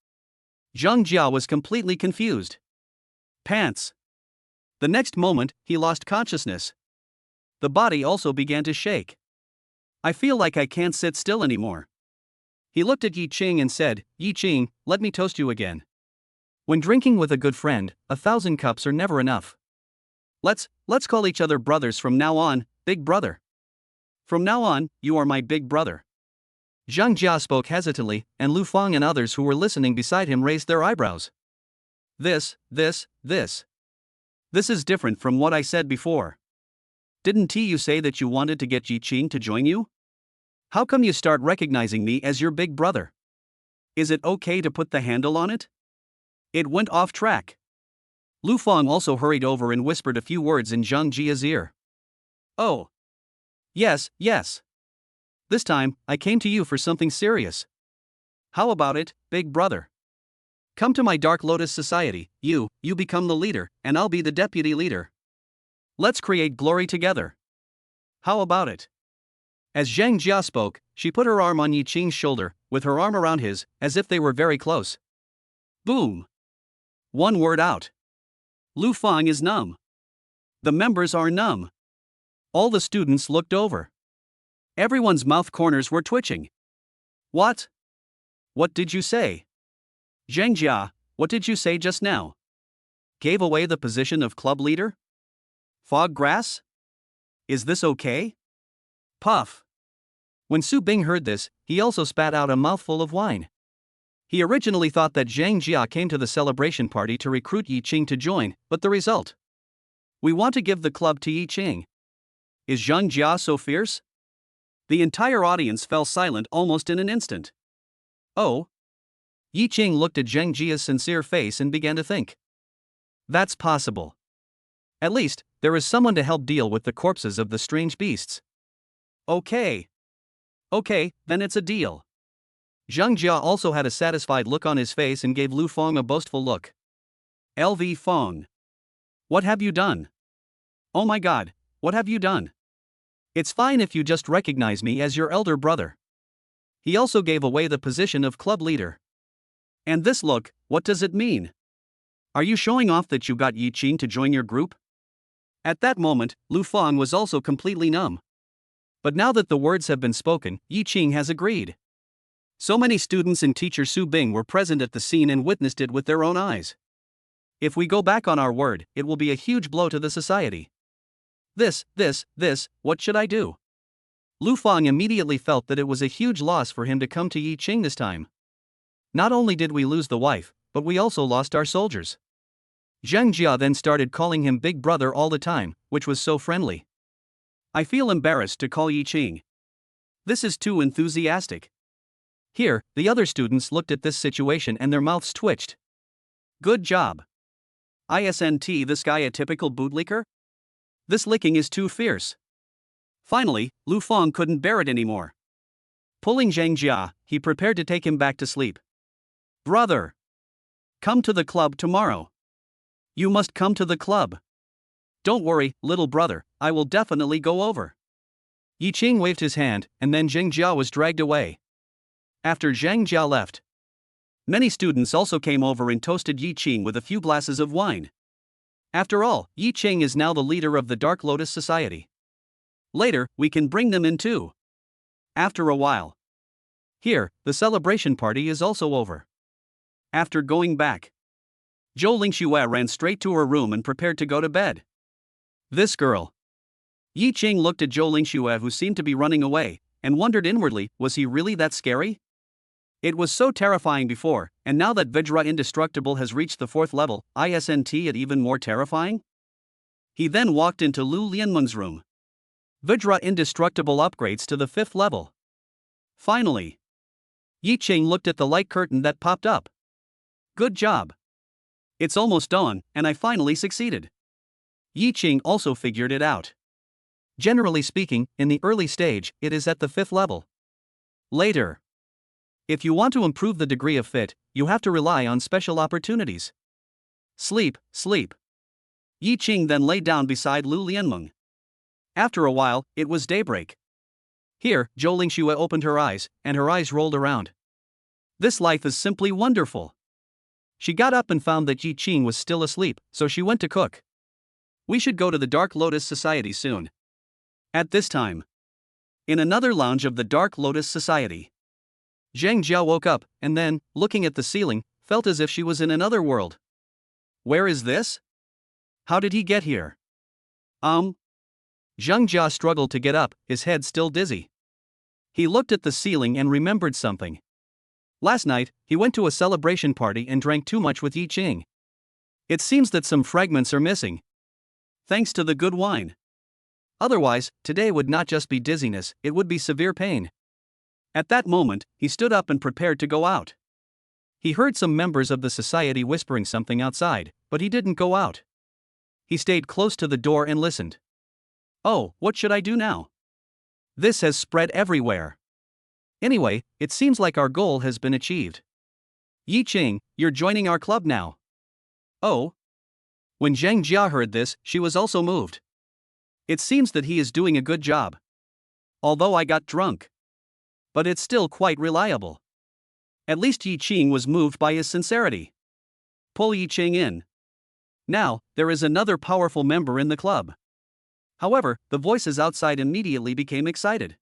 Zhang Jia was completely confused. Pants. The next moment, he lost consciousness. The body also began to shake. I feel like I can't sit still anymore. He looked at Yi Qing and said, Yi Qing, let me toast you again. When drinking with a good friend, 1,000 cups are never enough. Let's call each other brothers from now on, big brother. From now on, you are my big brother. Zhang Jia spoke hesitantly, and Lu Fang and others who were listening beside him raised their eyebrows. This is different from what I said before. Didn't you say that you wanted to get Yi Qing to join you? How come you start recognizing me as your big brother? Is it okay to put the handle on it? It went off track. Lu Fang also hurried over and whispered a few words in Zhang Jia's ear. Oh. Yes. This time, I came to you for something serious. How about it, big brother? Come to my Dark Lotus Society, you become the leader, and I'll be the deputy leader. Let's create glory together. How about it? As Zhang Jia spoke, she put her arm on Yi Qing's shoulder, with her arm around his, as if they were very close. Boom! One word out. Lu Fang is numb. The members are numb. All the students looked over. Everyone's mouth corners were twitching. What? What did you say? Zhang Jia, what did you say just now? Gave away the position of club leader? Fog grass? Is this okay? Puff. When Su Bing heard this, he also spat out a mouthful of wine. He originally thought that Zhang Jia came to the celebration party to recruit Yi Qing to join, but the result? We want to give the club to Yi Qing. Is Zhang Jia so fierce? The entire audience fell silent almost in an instant. Oh? Yi Qing looked at Zhang Jia's sincere face and began to think. That's possible. At least, there is someone to help deal with the corpses of the strange beasts. Okay. Okay, then it's a deal. Zhang Jia also had a satisfied look on his face and gave Lu Fang a boastful look. LV Fang. What have you done? Oh my god, what have you done? It's fine if you just recognize me as your elder brother. He also gave away the position of club leader. And this look, what does it mean? Are you showing off that you got Yi Qing to join your group? At that moment, Lu Fang was also completely numb. But now that the words have been spoken, Yi Qing has agreed. So many students and teacher Su Bing were present at the scene and witnessed it with their own eyes. If we go back on our word, it will be a huge blow to the society. What should I do? Lu Fang immediately felt that it was a huge loss for him to come to Yi Qing this time. Not only did we lose the wife, but we also lost our soldiers. Zhang Jia then started calling him big brother all the time, which was so friendly. I feel embarrassed to call Yi Qing. This is too enthusiastic. Here, the other students looked at this situation and their mouths twitched. Good job. Isn't this guy a typical bootlicker? This licking is too fierce. Finally, Lu Fang couldn't bear it anymore. Pulling Zhang Jia, he prepared to take him back to sleep. Brother! Come to the club tomorrow. You must come to the club. Don't worry, little brother, I will definitely go over. Yi Qing waved his hand, and then Zhang Jia was dragged away. After Zhang Jia left, many students also came over and toasted Yi Qing with a few glasses of wine. After all, Yi Qing is now the leader of the Dark Lotus Society. Later, we can bring them in too. After a while. Here, the celebration party is also over. After going back, Zhou Lingxue ran straight to her room and prepared to go to bed. This girl. Yi Qing looked at Zhou Lingxue, who seemed to be running away, and wondered inwardly, was he really that scary? It was so terrifying before, and now that Vajra Indestructible has reached the 4th level, isn't it even more terrifying? He then walked into Lu Lianmeng's room. Vajra Indestructible upgrades to the 5th level. Finally, Yi Qing looked at the light curtain that popped up. Good job. It's almost dawn, and I finally succeeded. Yi Qing also figured it out. Generally speaking, in the early stage, it is at the 5th level. Later, if you want to improve the degree of fit, you have to rely on special opportunities. Sleep. Yi Qing then lay down beside Lu Lianmeng. After a while, it was daybreak. Here, Zhou Lingxue opened her eyes, and her eyes rolled around. This life is simply wonderful. She got up and found that Yi Qing was still asleep, so she went to cook. We should go to the Dark Lotus Society soon. At this time, in another lounge of the Dark Lotus Society, Zhang Jia woke up, and then, looking at the ceiling, felt as if she was in another world. Where is this? How did he get here? Zhang Jia struggled to get up, his head still dizzy. He looked at the ceiling and remembered something. Last night, he went to a celebration party and drank too much with Yi Qing. It seems that some fragments are missing. Thanks to the good wine. Otherwise, today would not just be dizziness, it would be severe pain. At that moment, he stood up and prepared to go out. He heard some members of the society whispering something outside, but he didn't go out. He stayed close to the door and listened. Oh, what should I do now? This has spread everywhere. Anyway, it seems like our goal has been achieved. Yi Qing, you're joining our club now. Oh? When Zhang Jia heard this, she was also moved. It seems that he is doing a good job. Although I got drunk. But it's still quite reliable. At least Yi Qing was moved by his sincerity. pull Yi Ching in. Now, there is another powerful member in the club. However, the voices outside immediately became excited.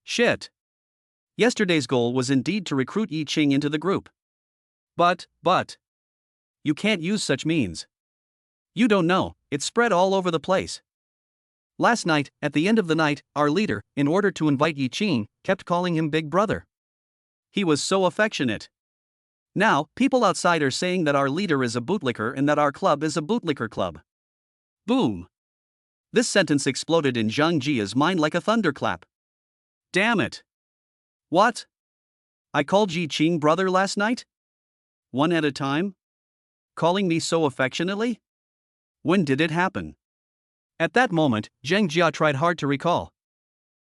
Shit. Yesterday's goal was indeed to recruit Yi Ching into the group. But. You can't use such means. You don't know, it's spread all over the place. Last night, at the end of the night, our leader, in order to invite Yi Ching, kept calling him Big Brother. He was so affectionate. Now, people outside are saying that our leader is a bootlicker and that our club is a bootlicker club. Boom. This sentence exploded in Zhang Jia's mind like a thunderclap. Damn it. What? I called Yi Ching brother last night? One at a time? Calling me so affectionately? When did it happen? At that moment, Zhang Jia tried hard to recall.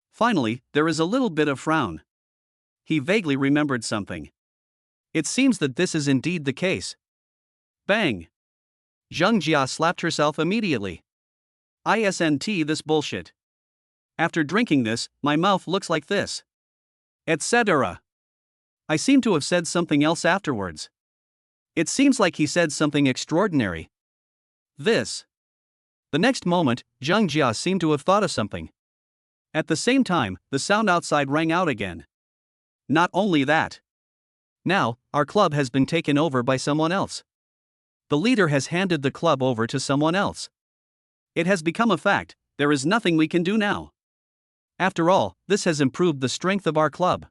Finally, there is a little bit of frown. He vaguely remembered something. It seems that this is indeed the case. Bang! Zhang Jia slapped herself immediately. Isn't this bullshit? After drinking this, my mouth looks like this. Etc. I seem to have said something else afterwards. It seems like he said something extraordinary. This. The next moment, Zhang Jia seemed to have thought of something. At the same time, the sound outside rang out again. Not only that. Now, our club has been taken over by someone else. The leader has handed the club over to someone else. It has become a fact, there is nothing we can do now. After all, this has improved the strength of our club.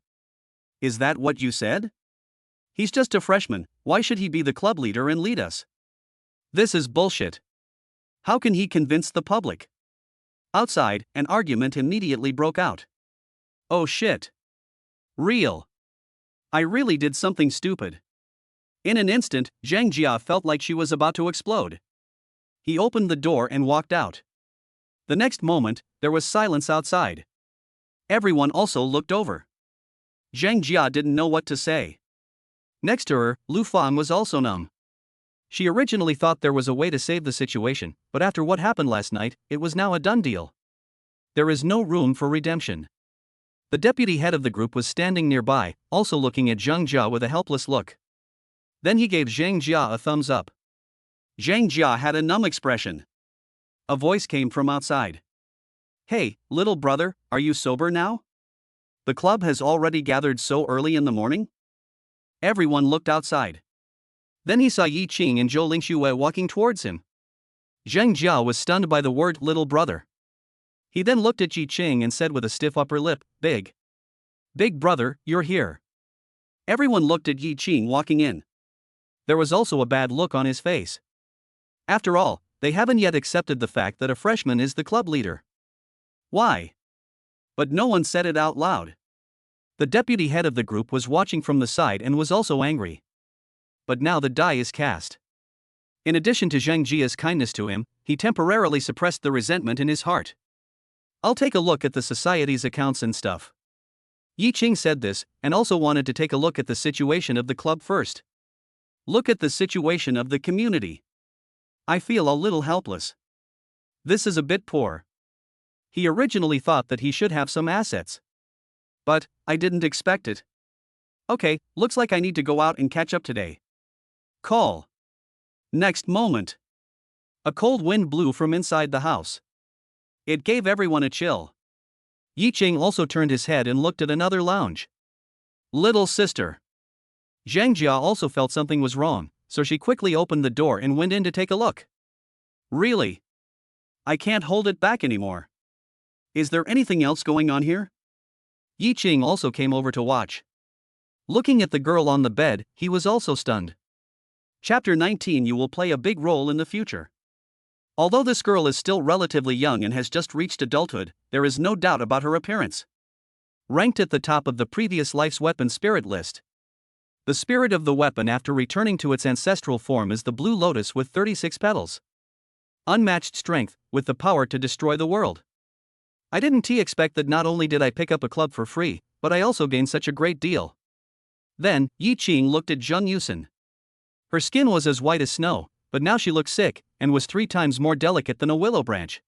Is that what you said? He's just a freshman, why should he be the club leader and lead us? This is bullshit. How can he convince the public? Outside, an argument immediately broke out. Oh shit. Real. I really did something stupid. In an instant, Zhang Jia felt like she was about to explode. He opened the door and walked out. The next moment, there was silence outside. Everyone also looked over. Zhang Jia didn't know what to say. Next to her, Lu Fan was also numb. She originally thought there was a way to save the situation, but after what happened last night, it was now a done deal. There is no room for redemption. The deputy head of the group was standing nearby, also looking at Zhang Jia with a helpless look. Then he gave Zhang Jia a thumbs up. Zhang Jia had a numb expression. A voice came from outside. Hey, little brother, are you sober now? The club has already gathered so early in the morning? Everyone looked outside. Then he saw Yi Ching and Zhou Lingxue walking towards him. Zhang Jia was stunned by the word little brother. He then looked at Yi Ching and said with a stiff upper lip, Big brother, you're here. Everyone looked at Yi Ching walking in. There was also a bad look on his face. After all, they haven't yet accepted the fact that a freshman is the club leader. Why? But no one said it out loud. The deputy head of the group was watching from the side and was also angry. But now the die is cast. In addition to Zhang Jia's kindness to him, he temporarily suppressed the resentment in his heart. I'll take a look at the society's accounts and stuff. Yi Ching said this, and also wanted to take a look at the situation of the club first. Look at the situation of the community. I feel a little helpless. This is a bit poor. He originally thought that he should have some assets. But, I didn't expect it. Okay, looks like I need to go out and catch up today. Call. Next moment. A cold wind blew from inside the house. It gave everyone a chill. Yi Ching also turned his head and looked at another lounge. Little sister. Zhang Jia also felt something was wrong, so she quickly opened the door and went in to take a look. Really? I can't hold it back anymore. Is there anything else going on here? Yi Ching also came over to watch. Looking at the girl on the bed, he was also stunned. Chapter 19. You will play a big role in the future. Although this girl is still relatively young and has just reached adulthood, there is no doubt about her appearance. Ranked at the top of the previous life's weapon spirit list. The spirit of the weapon after returning to its ancestral form is the blue lotus with 36 petals. Unmatched strength, with the power to destroy the world. I didn't expect that not only did I pick up a club for free, but I also gained such a great deal. Then, Yi Ching looked at Zheng Yusen. Her skin was as white as snow, but now she looked sick, and was 3 times more delicate than a willow branch.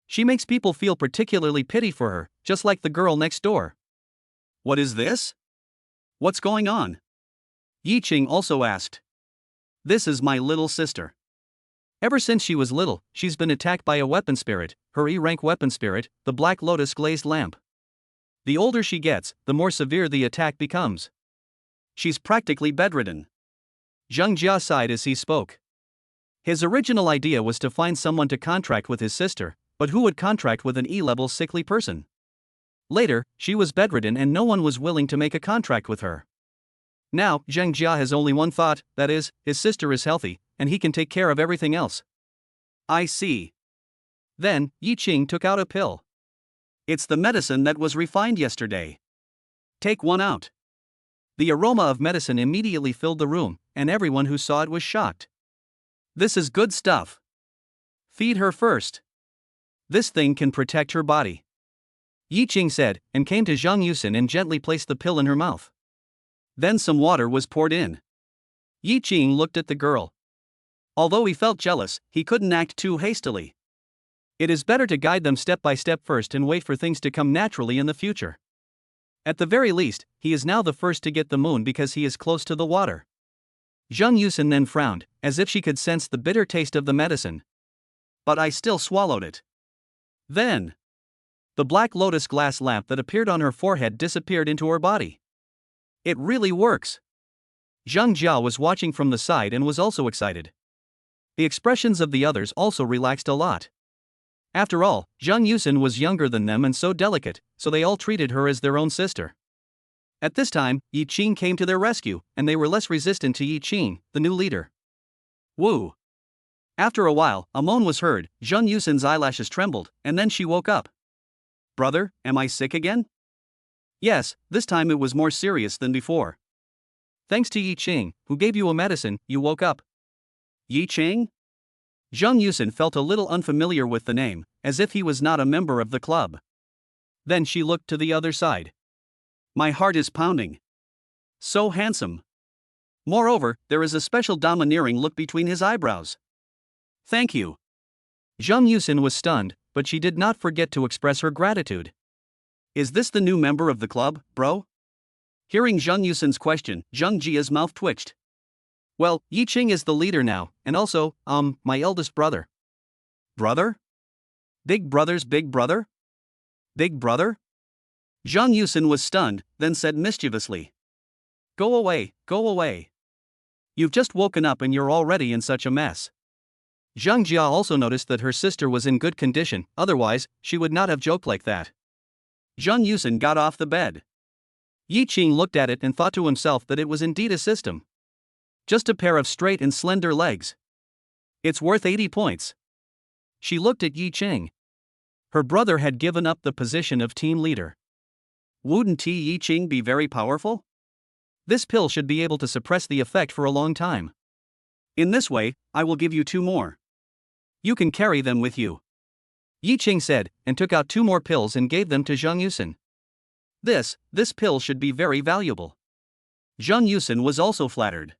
She makes people feel particularly pity for her, just like the girl next door. What is this? What's going on? Yi Ching also asked. This is my little sister. Ever since she was little, she's been attacked by a weapon spirit, her E-rank weapon spirit, the Black Lotus glazed lamp. The older she gets, the more severe the attack becomes. She's practically bedridden. Zhang Jia sighed as he spoke. His original idea was to find someone to contract with his sister, but who would contract with an E-level sickly person? Later, she was bedridden and no one was willing to make a contract with her. Now, Zhang Jia has only one thought, that is, his sister is healthy, and he can take care of everything else. I see. Then, Yi Qing took out a pill. It's the medicine that was refined yesterday. Take one out. The aroma of medicine immediately filled the room, and everyone who saw it was shocked. This is good stuff. Feed her first. This thing can protect her body. Yi Qing said, and came to Zhang Yusin and gently placed the pill in her mouth. Then some water was poured in. Yi Qing looked at the girl. Although he felt jealous, he couldn't act too hastily. It is better to guide them step by step first and wait for things to come naturally in the future. At the very least, he is now the first to get the moon because he is close to the water. Zhang Yusin then frowned, as if she could sense the bitter taste of the medicine. But I still swallowed it. Then, the Black Lotus glass lamp that appeared on her forehead disappeared into her body. It really works. Zhang Jia was watching from the side and was also excited. The expressions of the others also relaxed a lot. After all, Zhang Yusin was younger than them and so delicate, so they all treated her as their own sister. At this time, Yi Qing came to their rescue, and they were less resistant to Yi Qing, the new leader. Woo! After a while, a moan was heard, Zhang Yusin's eyelashes trembled, and then she woke up. Brother, am I sick again? Yes, this time it was more serious than before. Thanks to Yi Qing, who gave you a medicine, you woke up. Yi Qing? Zhang Yusin felt a little unfamiliar with the name, as if he was not a member of the club. Then she looked to the other side. My heart is pounding. So handsome. Moreover, there is a special domineering look between his eyebrows. Thank you. Zhang Yusin was stunned, but she did not forget to express her gratitude. Is this the new member of the club, bro? Hearing Zhang Yusin's question, Zhang Jia's mouth twitched. Well, Yi Qing is the leader now, and also, my eldest brother. Brother? Big brother's big brother? Big brother? Zhang Yusin was stunned, then said mischievously. Go away, go away. You've just woken up and you're already in such a mess. Zhang Jia also noticed that her sister was in good condition, otherwise, she would not have joked like that. Zhang Yusin got off the bed. Yi Qing looked at it and thought to himself that it was indeed a system. Just a pair of straight and slender legs. It's worth 80 points. She looked at Yi Qing. Her brother had given up the position of team leader. Wouldn't Yi Qing be very powerful? This pill should be able to suppress the effect for a long time. In this way, I will give you 2 more. You can carry them with you. Yi Qing said, and took out 2 more pills and gave them to Zhang Yusin. This pill should be very valuable. Zhang Yusin was also flattered.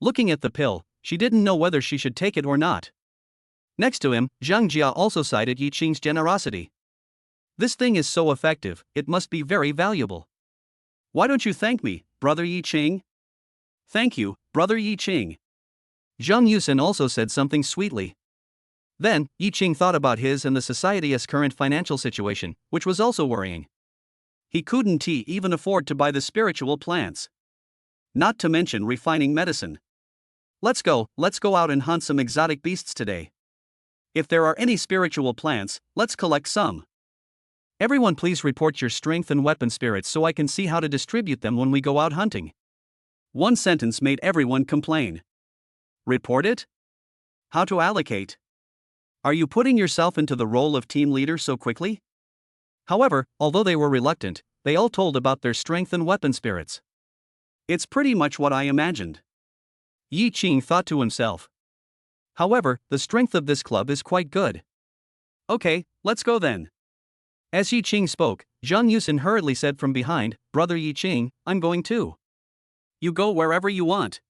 Looking at the pill, she didn't know whether she should take it or not. Next to him, Zhang Jia also cited Yi Qing's generosity. This thing is so effective, it must be very valuable. Why don't you thank me, brother Yi Qing? Thank you, brother Yi Qing. Zhang Yusin also said something sweetly. Then, Yi Qing thought about his and the society's current financial situation, which was also worrying. He couldn't even afford to buy the spiritual plants. Not to mention refining medicine. Let's go out and hunt some exotic beasts today. If there are any spiritual plants, let's collect some. Everyone please report your strength and weapon spirits so I can see how to distribute them when we go out hunting. One sentence made everyone complain. Report it? How to allocate? Are you putting yourself into the role of team leader so quickly? However, although they were reluctant, they all told about their strength and weapon spirits. It's pretty much what I imagined. Yi Qing thought to himself. However, the strength of this club is quite good. Okay, let's go then. As Yi Qing spoke, Zhang Yusin hurriedly said from behind, Brother Yi Qing, I'm going too. You go wherever you want.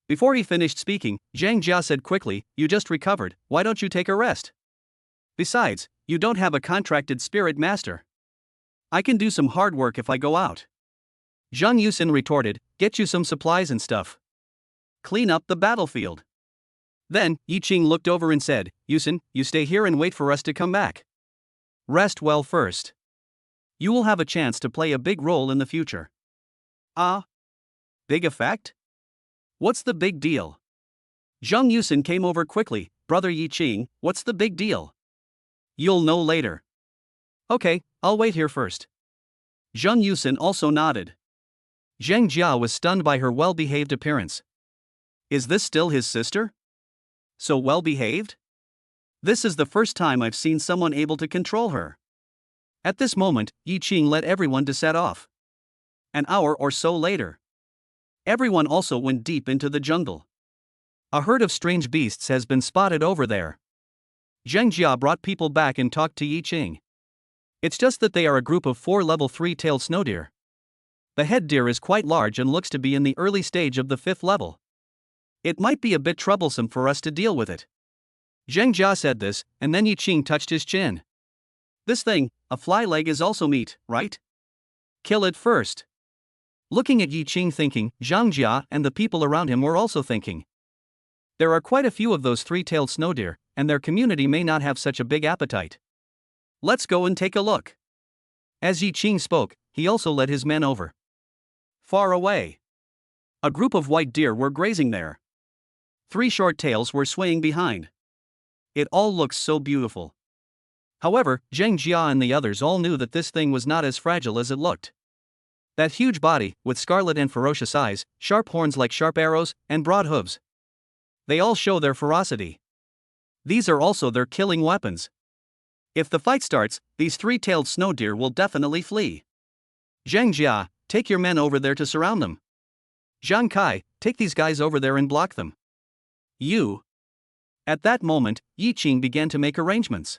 Before he finished speaking, Zhang Jia said quickly, You just recovered, why don't you take a rest? Besides, you don't have a contracted spirit master. I can do some hard work if I go out. Zhang Yusin retorted, Get you some supplies and stuff. clean up the battlefield. Then, Yi Qing looked over and said, Yusin, you stay here and wait for us to come back. Rest well first. You will have a chance to play a big role in the future. Ah? Big effect? What's the big deal? Zhang Yusin came over quickly. Brother Yi Qing, what's the big deal? You'll know later. Okay, I'll wait here first. Zhang Yusin also nodded. Zhang Jia was stunned by her well-behaved appearance. Is this still his sister? So well-behaved? This is the first time I've seen someone able to control her. At this moment, Yi Qing let everyone to set off. An hour or so later, everyone also went deep into the jungle. A herd of strange beasts has been spotted over there. Zhang Jia brought people back and talked to Yi Qing. It's just that they are a group of 4 level 3-tailed snow deer. The head deer is quite large and looks to be in the early stage of the 5th level. It might be a bit troublesome for us to deal with it. Zhang Jia said this, and then Yi Qing touched his chin. This thing, a fly leg, is also meat, right? Kill it first. Looking at Yi Qing thinking, Zhang Jia and the people around him were also thinking. There are quite a few of those 3-tailed snow deer, and their community may not have such a big appetite. Let's go and take a look. As Yi Qing spoke, he also led his men over. Far away, a group of white deer were grazing there. 3 short tails were swaying behind. It all looks so beautiful. However, Zhang Jia and the others all knew that this thing was not as fragile as it looked. That huge body, with scarlet and ferocious eyes, sharp horns like sharp arrows, and broad hooves. They all show their ferocity. These are also their killing weapons. If the fight starts, these 3-tailed snow deer will definitely flee. Zhang Jia, take your men over there to surround them. Zhang Kai, take these guys over there and block them. You. At that moment, Yi Qing began to make arrangements.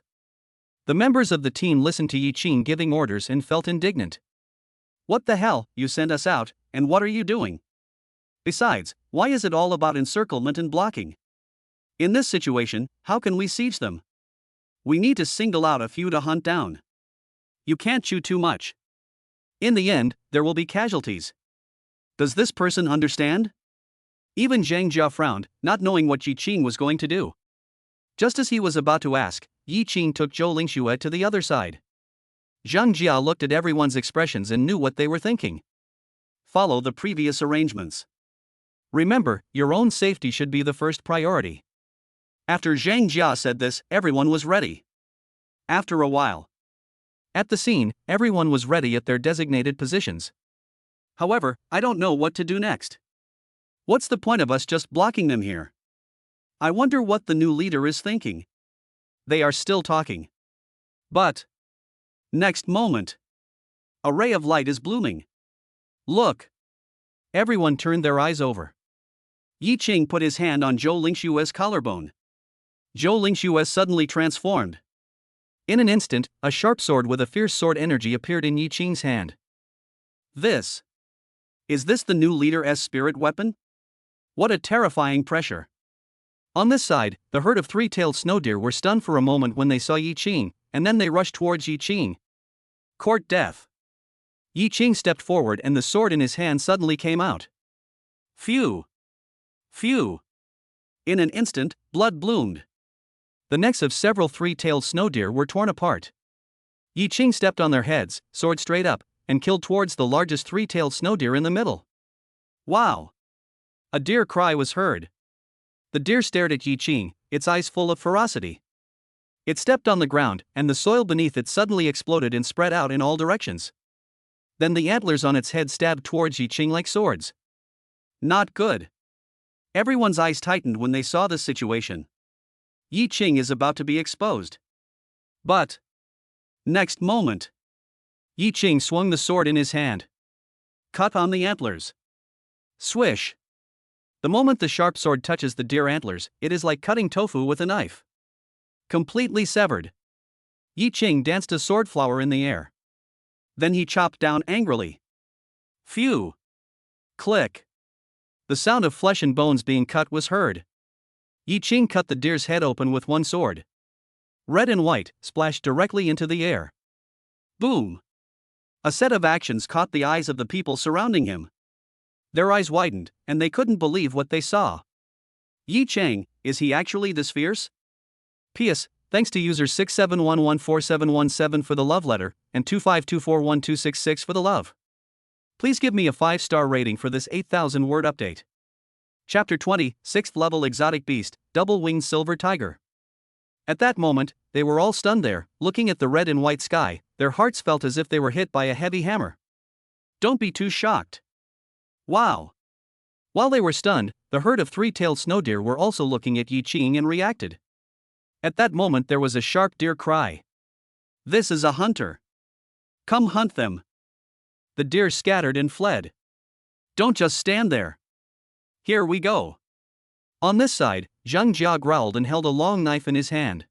The members of the team listened to Yi Qing giving orders and felt indignant. What the hell, you sent us out, and what are you doing? Besides, why is it all about encirclement and blocking? In this situation, how can we siege them? We need to single out a few to hunt down. You can't chew too much. In the end, there will be casualties. Does this person understand? Even Zhang Jia frowned, not knowing what Yi Qing was going to do. Just as he was about to ask, Yi Qing took Zhou Lingxue to the other side. Zhang Jia looked at everyone's expressions and knew what they were thinking. Follow the previous arrangements. Remember, your own safety should be the first priority. After Zhang Jia said this, everyone was ready. After a while, at the scene, everyone was ready at their designated positions. However, I don't know what to do next. What's the point of us just blocking them here? I wonder what the new leader is thinking. They are still talking. But next moment, a ray of light is blooming. Look! Everyone turned their eyes over. Yi Qing put his hand on Zhou Lingxue's collarbone. Zhou Lingxue suddenly transformed. In an instant, a sharp sword with a fierce sword energy appeared in Yi Qing's hand. Is this the new leader's spirit weapon? What a terrifying pressure. On this side, the herd of 3-tailed snow deer were stunned for a moment when they saw Yi Qing, and then they rushed towards Yi Qing. Court death. Yi Qing stepped forward and the sword in his hand suddenly came out. Phew! Phew! In an instant, blood bloomed. The necks of several 3-tailed snow deer were torn apart. Yi Qing stepped on their heads, sword straight up, and killed towards the largest 3-tailed snow deer in the middle. Wow! A deer cry was heard. The deer stared at Yi Qing, its eyes full of ferocity. It stepped on the ground, and the soil beneath it suddenly exploded and spread out in all directions. Then the antlers on its head stabbed towards Yi Qing like swords. Not good. Everyone's eyes tightened when they saw this situation. Yi Qing is about to be exposed. But next moment, Yi Qing swung the sword in his hand. Cut on the antlers. Swish. The moment the sharp sword touches the deer antlers, it is like cutting tofu with a knife. Completely severed. Yi Qing danced a sword flower in the air. Then he chopped down angrily. Phew! Click! The sound of flesh and bones being cut was heard. Yi Qing cut the deer's head open with one sword. Red and white splashed directly into the air. Boom! A set of actions caught the eyes of the people surrounding him. Their eyes widened, and they couldn't believe what they saw. Yi Chang, is he actually this fierce? P.S. Thanks to user 67114717 for the love letter, and 252412666 for the love. Please give me a 5-star rating for this 8,000 word update. Chapter 20, 6th level exotic beast, double-winged silver tiger. At that moment, they were all stunned there, looking at the red and white sky. Their hearts felt as if they were hit by a heavy hammer. Don't be too shocked. Wow. While they were stunned, the herd of three-tailed snow deer were also looking at Yi Ching and reacted. At that moment there was a sharp deer cry. This is a hunter. Come hunt them. The deer scattered and fled. Don't just stand there. Here we go. On this side, Zhang Jia growled and held a long knife in his hand.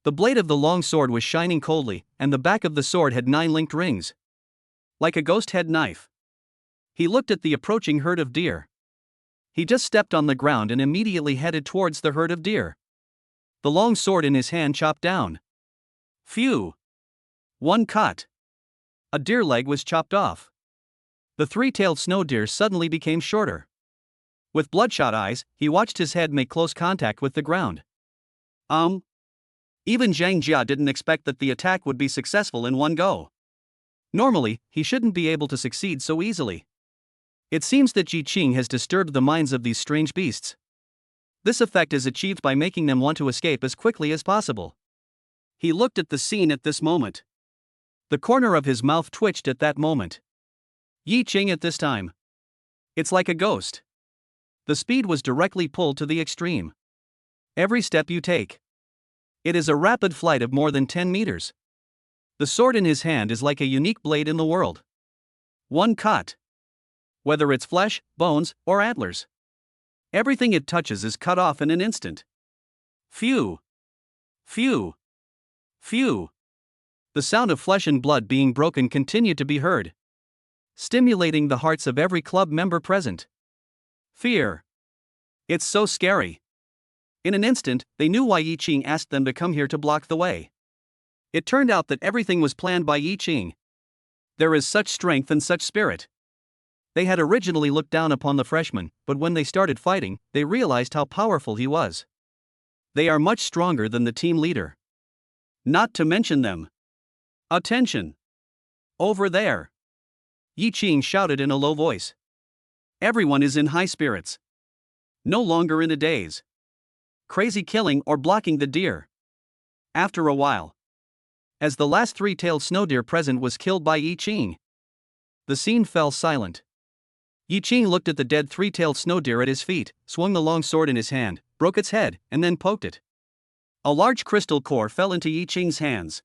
The blade of the long sword was shining coldly, and the back of the sword had 9 linked rings. Like a ghost head knife. He looked at the approaching herd of deer. He just stepped on the ground and immediately headed towards the herd of deer. The long sword in his hand chopped down. Phew! One cut. A deer leg was chopped off. The three-tailed snow deer suddenly became shorter. With bloodshot eyes, he watched his head make close contact with the ground. Even Zhang Jia didn't expect that the attack would be successful in one go. Normally, he shouldn't be able to succeed so easily. It seems that Yi Ching has disturbed the minds of these strange beasts. This effect is achieved by making them want to escape as quickly as possible. He looked at the scene at this moment. The corner of his mouth twitched at that moment. Yi Ching at this time. It's like a ghost. The speed was directly pulled to the extreme. Every step you take. It is a rapid flight of more than 10 meters. The sword in his hand is like a unique blade in the world. One cut. Whether it's flesh, bones, or antlers. Everything it touches is cut off in an instant. Phew. Phew. Phew. The sound of flesh and blood being broken continued to be heard, stimulating the hearts of every club member present. Fear. It's so scary. In an instant, they knew why Yi Ching asked them to come here to block the way. It turned out that everything was planned by Yi Ching. There is such strength and such spirit. They had originally looked down upon the freshman, but when they started fighting, they realized how powerful he was. They are much stronger than the team leader. Not to mention them. Attention! Over there! Yi Ching shouted in a low voice. Everyone is in high spirits. No longer in a daze. Crazy killing or blocking the deer. After a while, as the last three-tailed snow deer present was killed by Yi Ching, the scene fell silent. Yi Ching looked at the dead three-tailed snow deer at his feet, swung the long sword in his hand, broke its head, and then poked it. A large crystal core fell into Yi Ching's hands.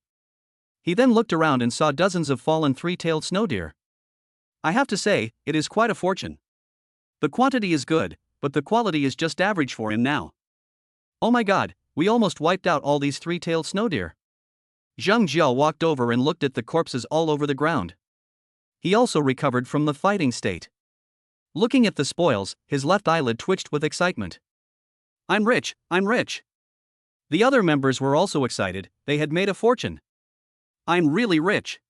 He then looked around and saw dozens of fallen three-tailed snow deer. I have to say, it is quite a fortune. The quantity is good, but the quality is just average for him now. Oh my god, we almost wiped out all these three-tailed snow deer. Zhang Jia walked over and looked at the corpses all over the ground. He also recovered from the fighting state. Looking at the spoils, his left eyelid twitched with excitement. I'm rich, I'm rich. The other members were also excited, they had made a fortune. I'm really rich.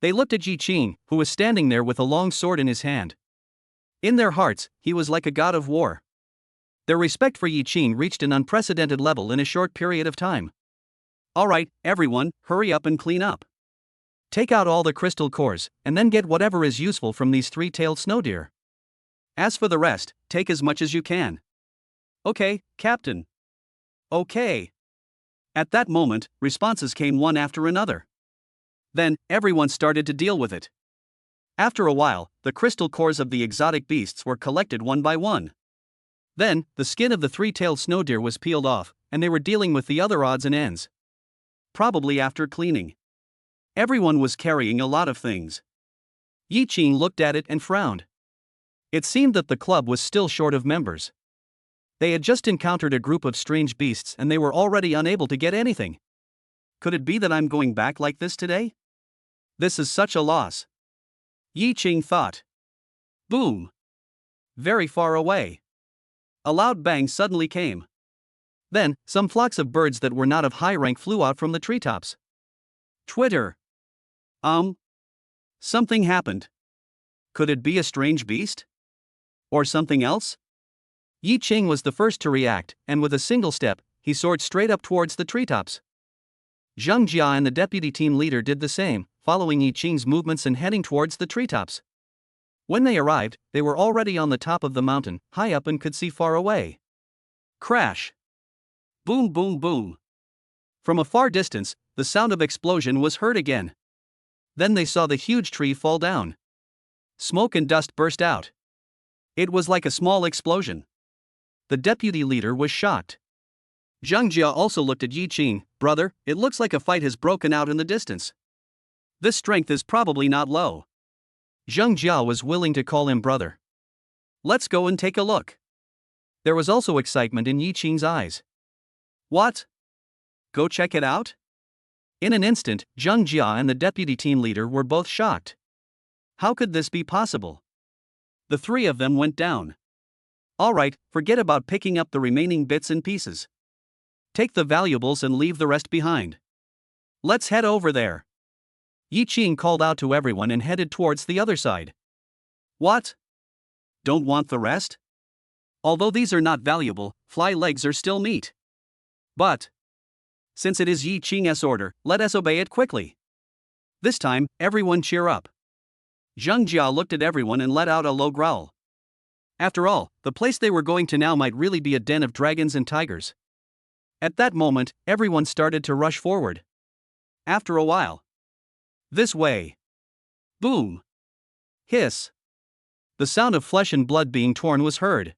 They looked at Yi Ching, who was standing there with a long sword in his hand. In their hearts, he was like a god of war. Their respect for Yi Ching reached an unprecedented level in a short period of time. Alright, everyone, hurry up and clean up. Take out all the crystal cores, and then get whatever is useful from these three-tailed snow deer. As for the rest, take as much as you can. Okay, Captain. Okay. At that moment, responses came one after another. Then, everyone started to deal with it. After a while, the crystal cores of the exotic beasts were collected one by one. Then, the skin of the three-tailed snow deer was peeled off, and they were dealing with the other odds and ends. Probably after cleaning. Everyone was carrying a lot of things. Yi Ching looked at it and frowned. It seemed that the club was still short of members. They had just encountered a group of strange beasts and they were already unable to get anything. Could it be that I'm going back like this today? This is such a loss. Yi Ching thought. Boom! Very far away. A loud bang suddenly came. Then, some flocks of birds that were not of high rank flew out from the treetops. Twitter. Something happened. Could it be a strange beast? Or something else? Yi Qing was the first to react, and with a single step, he soared straight up towards the treetops. Zhang Jia and the deputy team leader did the same, following Yi Qing's movements and heading towards the treetops. When they arrived, they were already on the top of the mountain, high up and could see far away. Crash! Boom, boom, boom. From a far distance, the sound of explosion was heard again. Then they saw the huge tree fall down. Smoke and dust burst out. It was like a small explosion. The deputy leader was shocked. Zhang Jia also looked at Yi Qing. Brother, it looks like a fight has broken out in the distance. This strength is probably not low. Zhang Jia was willing to call him brother. Let's go and take a look. There was also excitement in Yi Qing's eyes. What? Go check it out? In an instant, Zhang Jia and the deputy team leader were both shocked. How could this be possible? The three of them went down. Alright, forget about picking up the remaining bits and pieces. Take the valuables and leave the rest behind. Let's head over there. Yi Qing called out to everyone and headed towards the other side. What? Don't want the rest? Although these are not valuable, fly legs are still meat. But since it is Yi Qing's order, let us obey it quickly. This time, everyone cheer up. Zhang Jia looked at everyone and let out a low growl. After all, the place they were going to now might really be a den of dragons and tigers. At that moment, everyone started to rush forward. After a while. This way. Boom. Hiss. The sound of flesh and blood being torn was heard.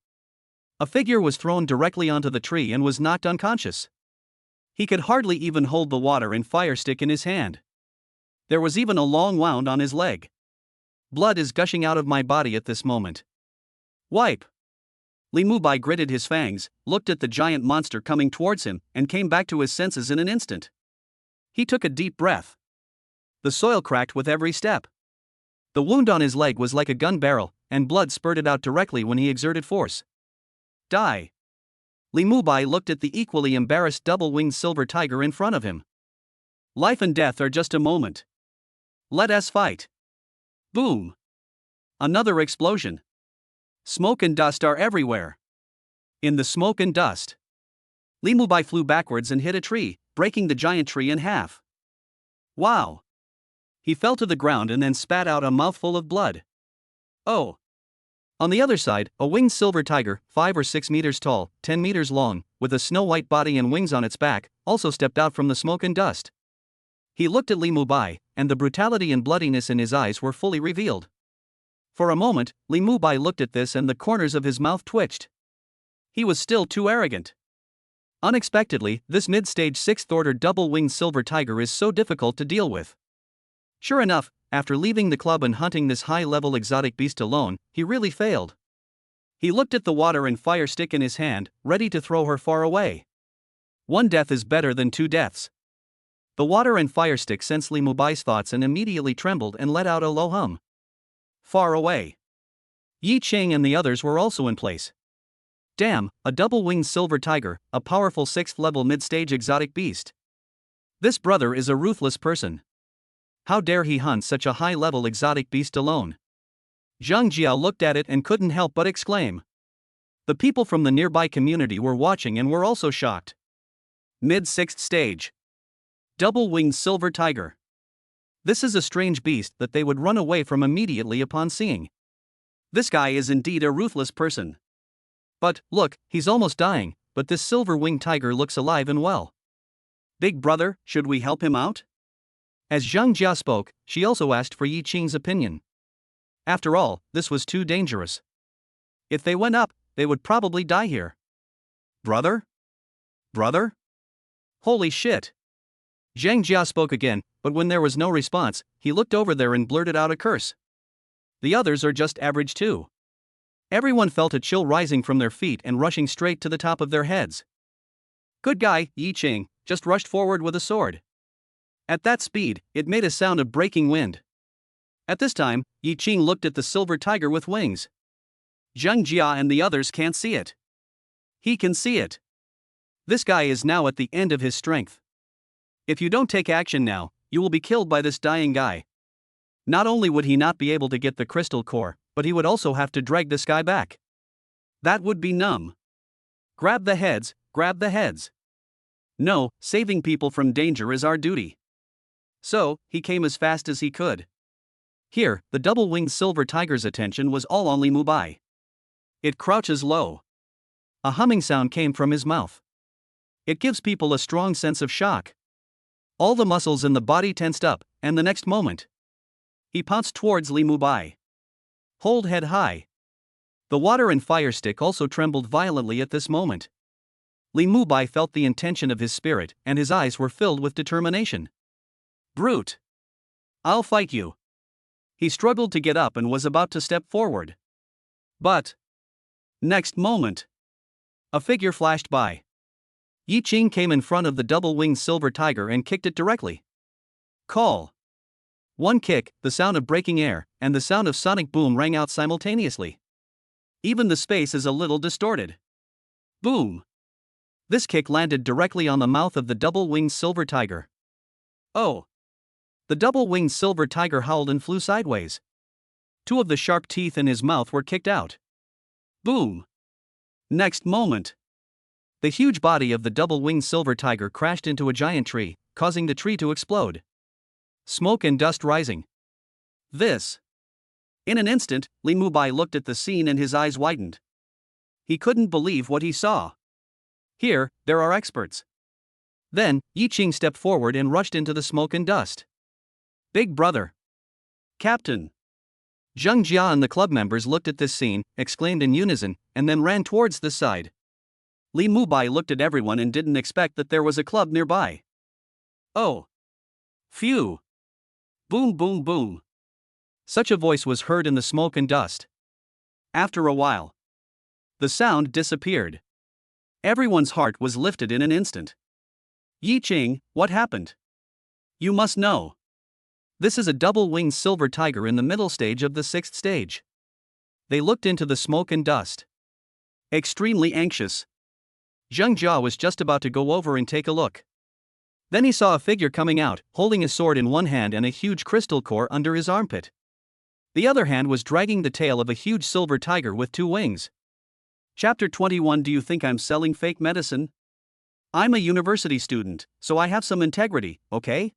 A figure was thrown directly onto the tree and was knocked unconscious. He could hardly even hold the water and fire stick in his hand. There was even a long wound on his leg. Blood is gushing out of my body at this moment. Wipe. Li Mubai gritted his fangs, looked at the giant monster coming towards him, and came back to his senses in an instant. He took a deep breath. The soil cracked with every step. The wound on his leg was like a gun barrel, and blood spurted out directly when he exerted force. Die. Li Mubai looked at the equally embarrassed double-winged silver tiger in front of him. Life and death are just a moment. Let us fight. Boom. Another explosion. Smoke and dust are everywhere. In the smoke and dust, Li Mubai flew backwards and hit a tree, breaking the giant tree in half. Wow. He fell to the ground and then spat out a mouthful of blood. Oh. On the other side, a winged silver tiger, 5 or 6 meters tall, 10 meters long, with a snow-white body and wings on its back, also stepped out from the smoke and dust. He looked at Li Mubai, and the brutality and bloodiness in his eyes were fully revealed. For a moment, Li Mubai looked at this and the corners of his mouth twitched. He was still too arrogant. Unexpectedly, this mid-stage 6th-order double-winged silver tiger is so difficult to deal with. Sure enough, after leaving the club and hunting this high-level exotic beast alone, he really failed. He looked at the water and fire stick in his hand, ready to throw her far away. One death is better than 2 deaths. The water and fire stick sensed Li Mubai's thoughts and immediately trembled and let out a low hum. Far away. Yi Qing and the others were also in place. Damn, a double-winged silver tiger, a powerful 6th-level mid-stage exotic beast. This brother is a ruthless person. How dare he hunt such a high-level exotic beast alone? Zhang Jia looked at it and couldn't help but exclaim. The people from the nearby community were watching and were also shocked. Mid-6th stage. Double-winged silver tiger. This is a strange beast that they would run away from immediately upon seeing. This guy is indeed a ruthless person. But, look, he's almost dying, but this silver-winged tiger looks alive and well. Big brother, should we help him out? As Zhang Jia spoke, she also asked for Yi Qing's opinion. After all, this was too dangerous. If they went up, they would probably die here. Brother? Brother? Holy shit! Zhang Jia spoke again, but when there was no response, he looked over there and blurted out a curse. The others are just average too. Everyone felt a chill rising from their feet and rushing straight to the top of their heads. Good guy, Yi Qing, just rushed forward with a sword. At that speed, it made a sound of breaking wind. At this time, Yi Qing looked at the silver tiger with wings. Zhang Jia and the others can't see it. He can see it. This guy is now at the end of his strength. If you don't take action now, you will be killed by this dying guy. Not only would he not be able to get the crystal core, but he would also have to drag this guy back. That would be numb. Grab the heads, grab the heads. No, saving people from danger is our duty. So, he came as fast as he could. Here, the double-winged silver tiger's attention was all on Li Mubai. It crouches low. A humming sound came from his mouth. It gives people a strong sense of shock. All the muscles in the body tensed up, and the next moment, he pounced towards Li Mubai. Hold head high. The water and fire stick also trembled violently at this moment. Li Mubai felt the intention of his spirit, and his eyes were filled with determination. Brute! I'll fight you. He struggled to get up and was about to step forward. But next moment, a figure flashed by. Yi Qing came in front of the double-winged silver tiger and kicked it directly. Call. One kick, the sound of breaking air, and the sound of sonic boom rang out simultaneously. Even the space is a little distorted. Boom! This kick landed directly on the mouth of the double-winged silver tiger. Oh! The double-winged silver tiger howled and flew sideways. Two of the sharp teeth in his mouth were kicked out. Boom! Next moment, the huge body of the double-winged silver tiger crashed into a giant tree, causing the tree to explode. Smoke and dust rising. This. In an instant, Li Mubai looked at the scene and his eyes widened. He couldn't believe what he saw. Here, there are experts. Then, Yi Qing stepped forward and rushed into the smoke and dust. Big brother. Captain. Zheng Jia and the club members looked at this scene, exclaimed in unison, and then ran towards the side. Li Mubai looked at everyone and didn't expect that there was a club nearby. Oh. Phew. Boom boom boom. Such a voice was heard in the smoke and dust. After a while, the sound disappeared. Everyone's heart was lifted in an instant. Yi Qing, what happened? You must know. This is a double-winged silver tiger in the middle stage of the 6th stage. They looked into the smoke and dust. Extremely anxious. Zheng Jia was just about to go over and take a look. Then he saw a figure coming out, holding a sword in one hand and a huge crystal core under his armpit. The other hand was dragging the tail of a huge silver tiger with 2 wings. Chapter 21. Do you think I'm selling fake medicine? I'm a university student, so I have some integrity, okay?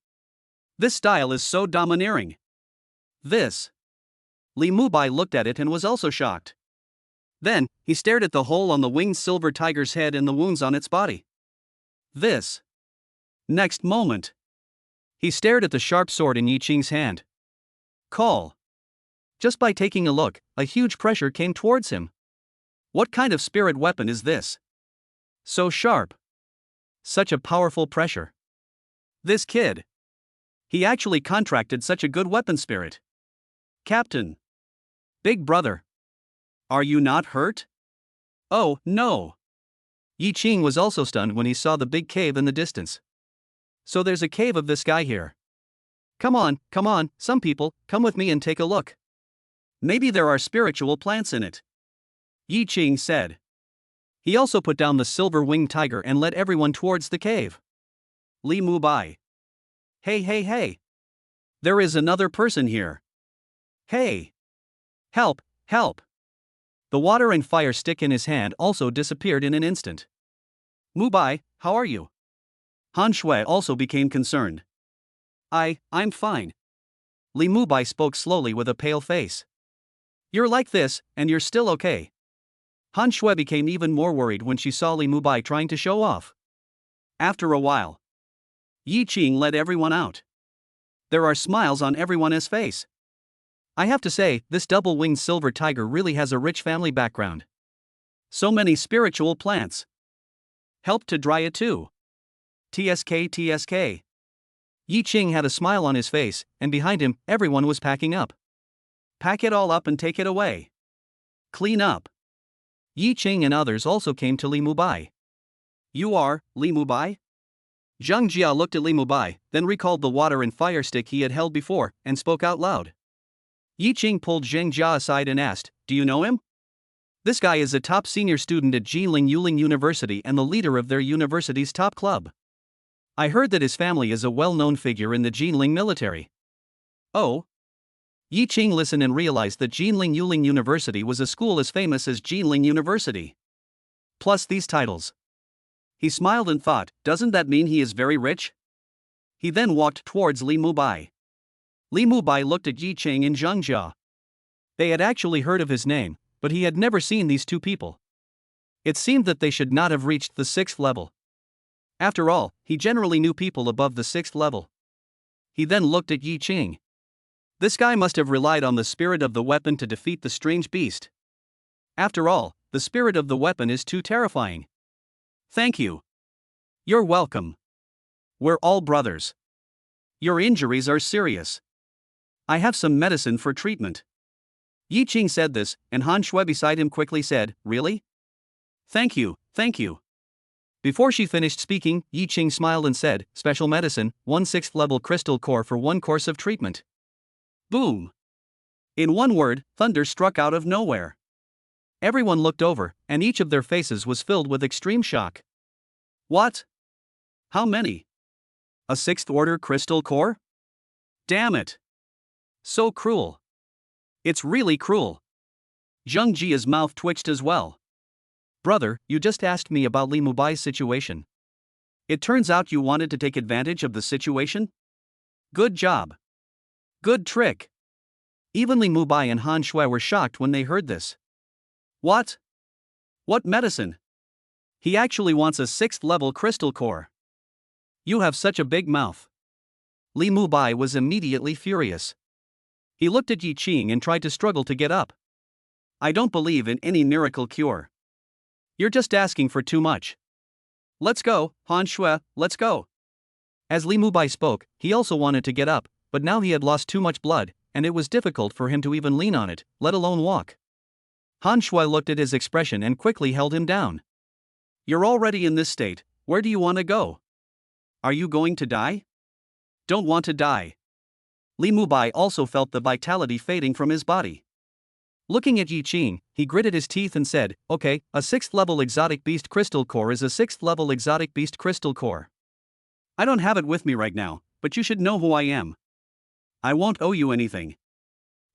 This style is so domineering. This. Li Mubai looked at it and was also shocked. Then, he stared at the hole on the winged silver tiger's head and the wounds on its body. This. Next moment, he stared at the sharp sword in Yi Qing's hand. Call. Just by taking a look, a huge pressure came towards him. What kind of spirit weapon is this? So sharp. Such a powerful pressure. This kid. He actually contracted such a good weapon spirit. Captain. Big brother. Are you not hurt? Oh, no. Yi Qing was also stunned when he saw the big cave in the distance. So there's a cave of this guy here. Come on, some people, come with me and take a look. Maybe there are spiritual plants in it. Yi Qing said. He also put down the silver-winged tiger and led everyone towards the cave. Li Mubai. Hey. There is another person here. Hey. Help. The water and fire stick in his hand also disappeared in an instant. Mubai, how are you? Han Shui also became concerned. I'm fine. Li Mubai spoke slowly with a pale face. You're like this, and you're still okay. Han Shui became even more worried when she saw Li Mubai trying to show off. After a while, Yi Qing led everyone out. There are smiles on everyone's face. I have to say, this double-winged silver tiger really has a rich family background. So many spiritual plants. Help to dry it too. TSK. Yi Qing had a smile on his face, and behind him, everyone was packing up. Pack it all up and take it away. Clean up. Yi Qing and others also came to Li Mubai. You are, Li Mubai? Zheng Jia looked at Li Mubai, then recalled the water and fire stick he had held before, and spoke out loud. Yi Qing pulled Zheng Jia aside and asked, Do you know him? This guy is a top senior student at Jilin Yuling University and the leader of their university's top club. I heard that his family is a well-known figure in the Jilin military. Oh? Yi Qing listened and realized that Jinling Yuling University was a school as famous as Jinling University. Plus these titles. He smiled and thought, doesn't that mean he is very rich? He then walked towards Li Mubai. Li Mubai looked at Yi Qing and Zhang Jia. They had actually heard of his name, but he had never seen these two people. It seemed that they should not have reached the 6th level. After all, he generally knew people above the 6th level. He then looked at Yi Qing. This guy must have relied on the spirit of the weapon to defeat the strange beast. After all, the spirit of the weapon is too terrifying. Thank you. You're welcome. We're all brothers. Your injuries are serious. I have some medicine for treatment. Yi Qing said this, and Han Shui beside him quickly said, really? Thank you, thank you. Before she finished speaking, Yi Qing smiled and said, special medicine, 1/6 level crystal core for 1 course of treatment. Boom! In one word, thunder struck out of nowhere. Everyone looked over, and each of their faces was filled with extreme shock. What? How many? A 6th order crystal core? Damn it! So cruel. It's really cruel. Zhang Jia's mouth twitched as well. Brother, you just asked me about Li Mubai's situation. It turns out you wanted to take advantage of the situation? Good job. Good trick. Even Li Mubai and Han Shui were shocked when they heard this. What? What medicine? He actually wants a 6th level crystal core. You have such a big mouth. Li Mubai was immediately furious. He looked at Yi Qing and tried to struggle to get up. I don't believe in any miracle cure. You're just asking for too much. Let's go, Han Shui, let's go. As Li Mubai spoke, he also wanted to get up, but now he had lost too much blood, and it was difficult for him to even lean on it, let alone walk. Han Shui looked at his expression and quickly held him down. You're already in this state, where do you want to go? Are you going to die? Don't want to die. Li Mubai also felt the vitality fading from his body. Looking at Yi Qing, he gritted his teeth and said, okay, a 6th level exotic beast crystal core is a 6th level exotic beast crystal core. I don't have it with me right now, but you should know who I am. I won't owe you anything.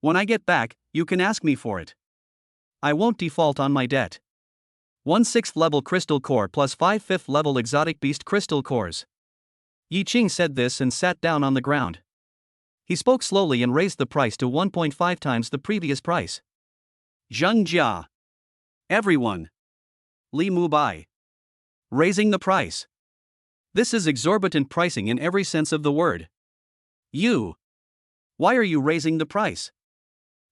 When I get back, you can ask me for it. I won't default on my debt. 1 6th level crystal core plus 5 5th level exotic beast crystal cores. Yi Qing said this and sat down on the ground. He spoke slowly and raised the price to 1.5 times the previous price. Zhang Jia. Everyone. Li Mubai. Raising the price. This is exorbitant pricing in every sense of the word. You. Why are you raising the price?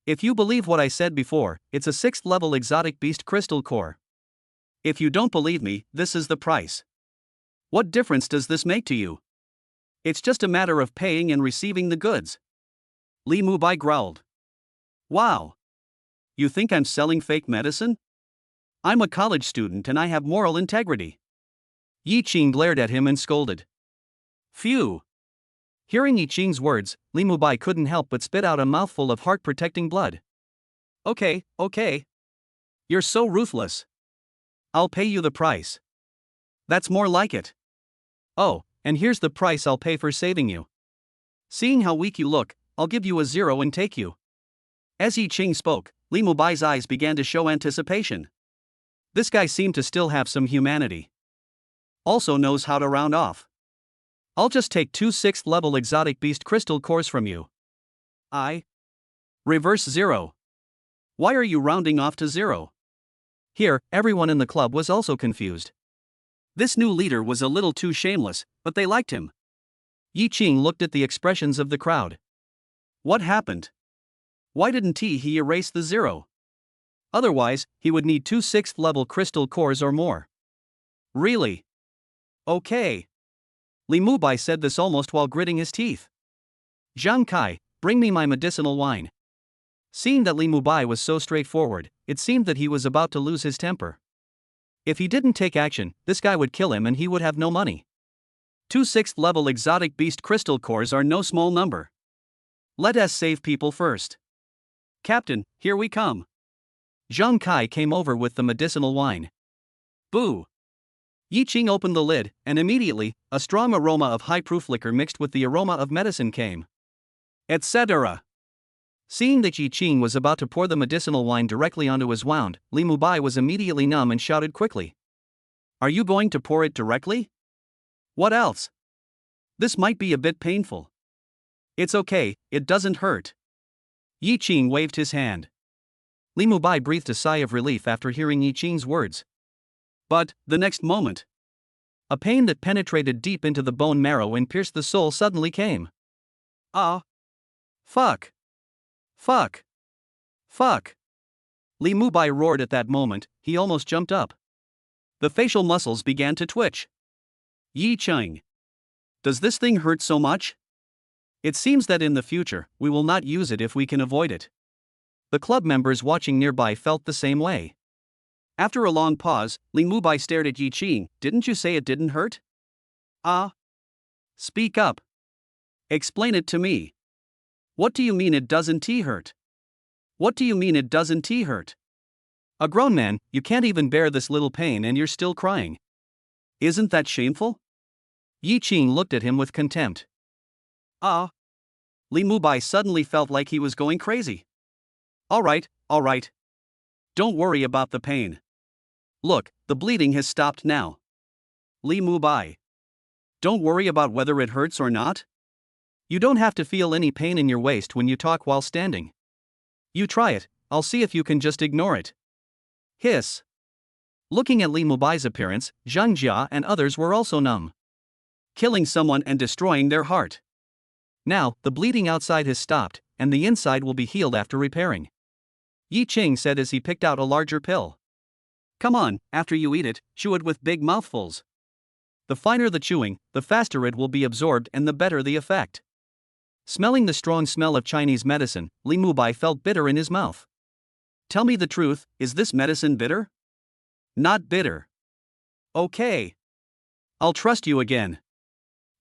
If you believe what I said before, it's a 6th level exotic beast crystal core. If you don't believe me, this is the price. What difference does this make to you? It's just a matter of paying and receiving the goods. Li Mubai growled. Wow. You think I'm selling fake medicine? I'm a college student and I have moral integrity. Yi Qing glared at him and scolded. Phew. Hearing Yi Qing's words, Li Mubai couldn't help but spit out a mouthful of heart-protecting blood. Okay. You're so ruthless. I'll pay you the price. That's more like it. Oh, and here's the price I'll pay for saving you. Seeing how weak you look, I'll give you a 0 and take you. As Yi Qing spoke, Li Mubai's eyes began to show anticipation. This guy seemed to still have some humanity. Also knows how to round off. I'll just take 2 6th level exotic beast crystal cores from you. Reverse 0. Why are you rounding off to 0? Here, everyone in the club was also confused. This new leader was a little too shameless, but they liked him. Yi Qing looked at the expressions of the crowd. What happened? Why didn't he erase the 0? Otherwise, he would need 2 6th level crystal cores or more. Really? Okay. Li Mubai said this almost while gritting his teeth. Zhang Kai, bring me my medicinal wine. Seeing that Li Mubai was so straightforward, it seemed that he was about to lose his temper. If he didn't take action, this guy would kill him and he would have no money. 2 6th level exotic beast crystal cores are no small number. Let us save people first. Captain, here we come. Zhang Kai came over with the medicinal wine. Boo! Yi Qing opened the lid, and immediately, a strong aroma of high-proof liquor mixed with the aroma of medicine came. Etc. Seeing that Yi Qing was about to pour the medicinal wine directly onto his wound, Li Mubai was immediately numb and shouted quickly. Are you going to pour it directly? What else? This might be a bit painful. It's okay, it doesn't hurt. Yi Qing waved his hand. Li Mubai breathed a sigh of relief after hearing Yi Qing's words. But, the next moment, a pain that penetrated deep into the bone marrow and pierced the soul suddenly came. Ah! Fuck! Fuck! Fuck! Li Mubai roared at that moment, he almost jumped up. The facial muscles began to twitch. Yi Qing. Does this thing hurt so much? It seems that in the future, we will not use it if we can avoid it. The club members watching nearby felt the same way. After a long pause, Li Mubai stared at Yi Qing. Didn't you say it didn't hurt? Ah? Speak up. Explain it to me. What do you mean it doesn't hurt? What do you mean it doesn't hurt? A grown man, you can't even bear this little pain and you're still crying. Isn't that shameful? Yi Qing looked at him with contempt. Ah. Li Mubai suddenly felt like he was going crazy. Alright. Don't worry about the pain. Look, the bleeding has stopped now. Li Mubai. Don't worry about whether it hurts or not. You don't have to feel any pain in your waist when you talk while standing. You try it, I'll see if you can just ignore it. Hiss. Looking at Li Mubai's appearance, Zhang Jia and others were also numb. Killing someone and destroying their heart. Now, the bleeding outside has stopped, and the inside will be healed after repairing. Yi Qing said as he picked out a larger pill. Come on, after you eat it, chew it with big mouthfuls. The finer the chewing, the faster it will be absorbed and the better the effect. Smelling the strong smell of Chinese medicine, Li Mubai felt bitter in his mouth. Tell me the truth, is this medicine bitter? Not bitter. Okay. I'll trust you again.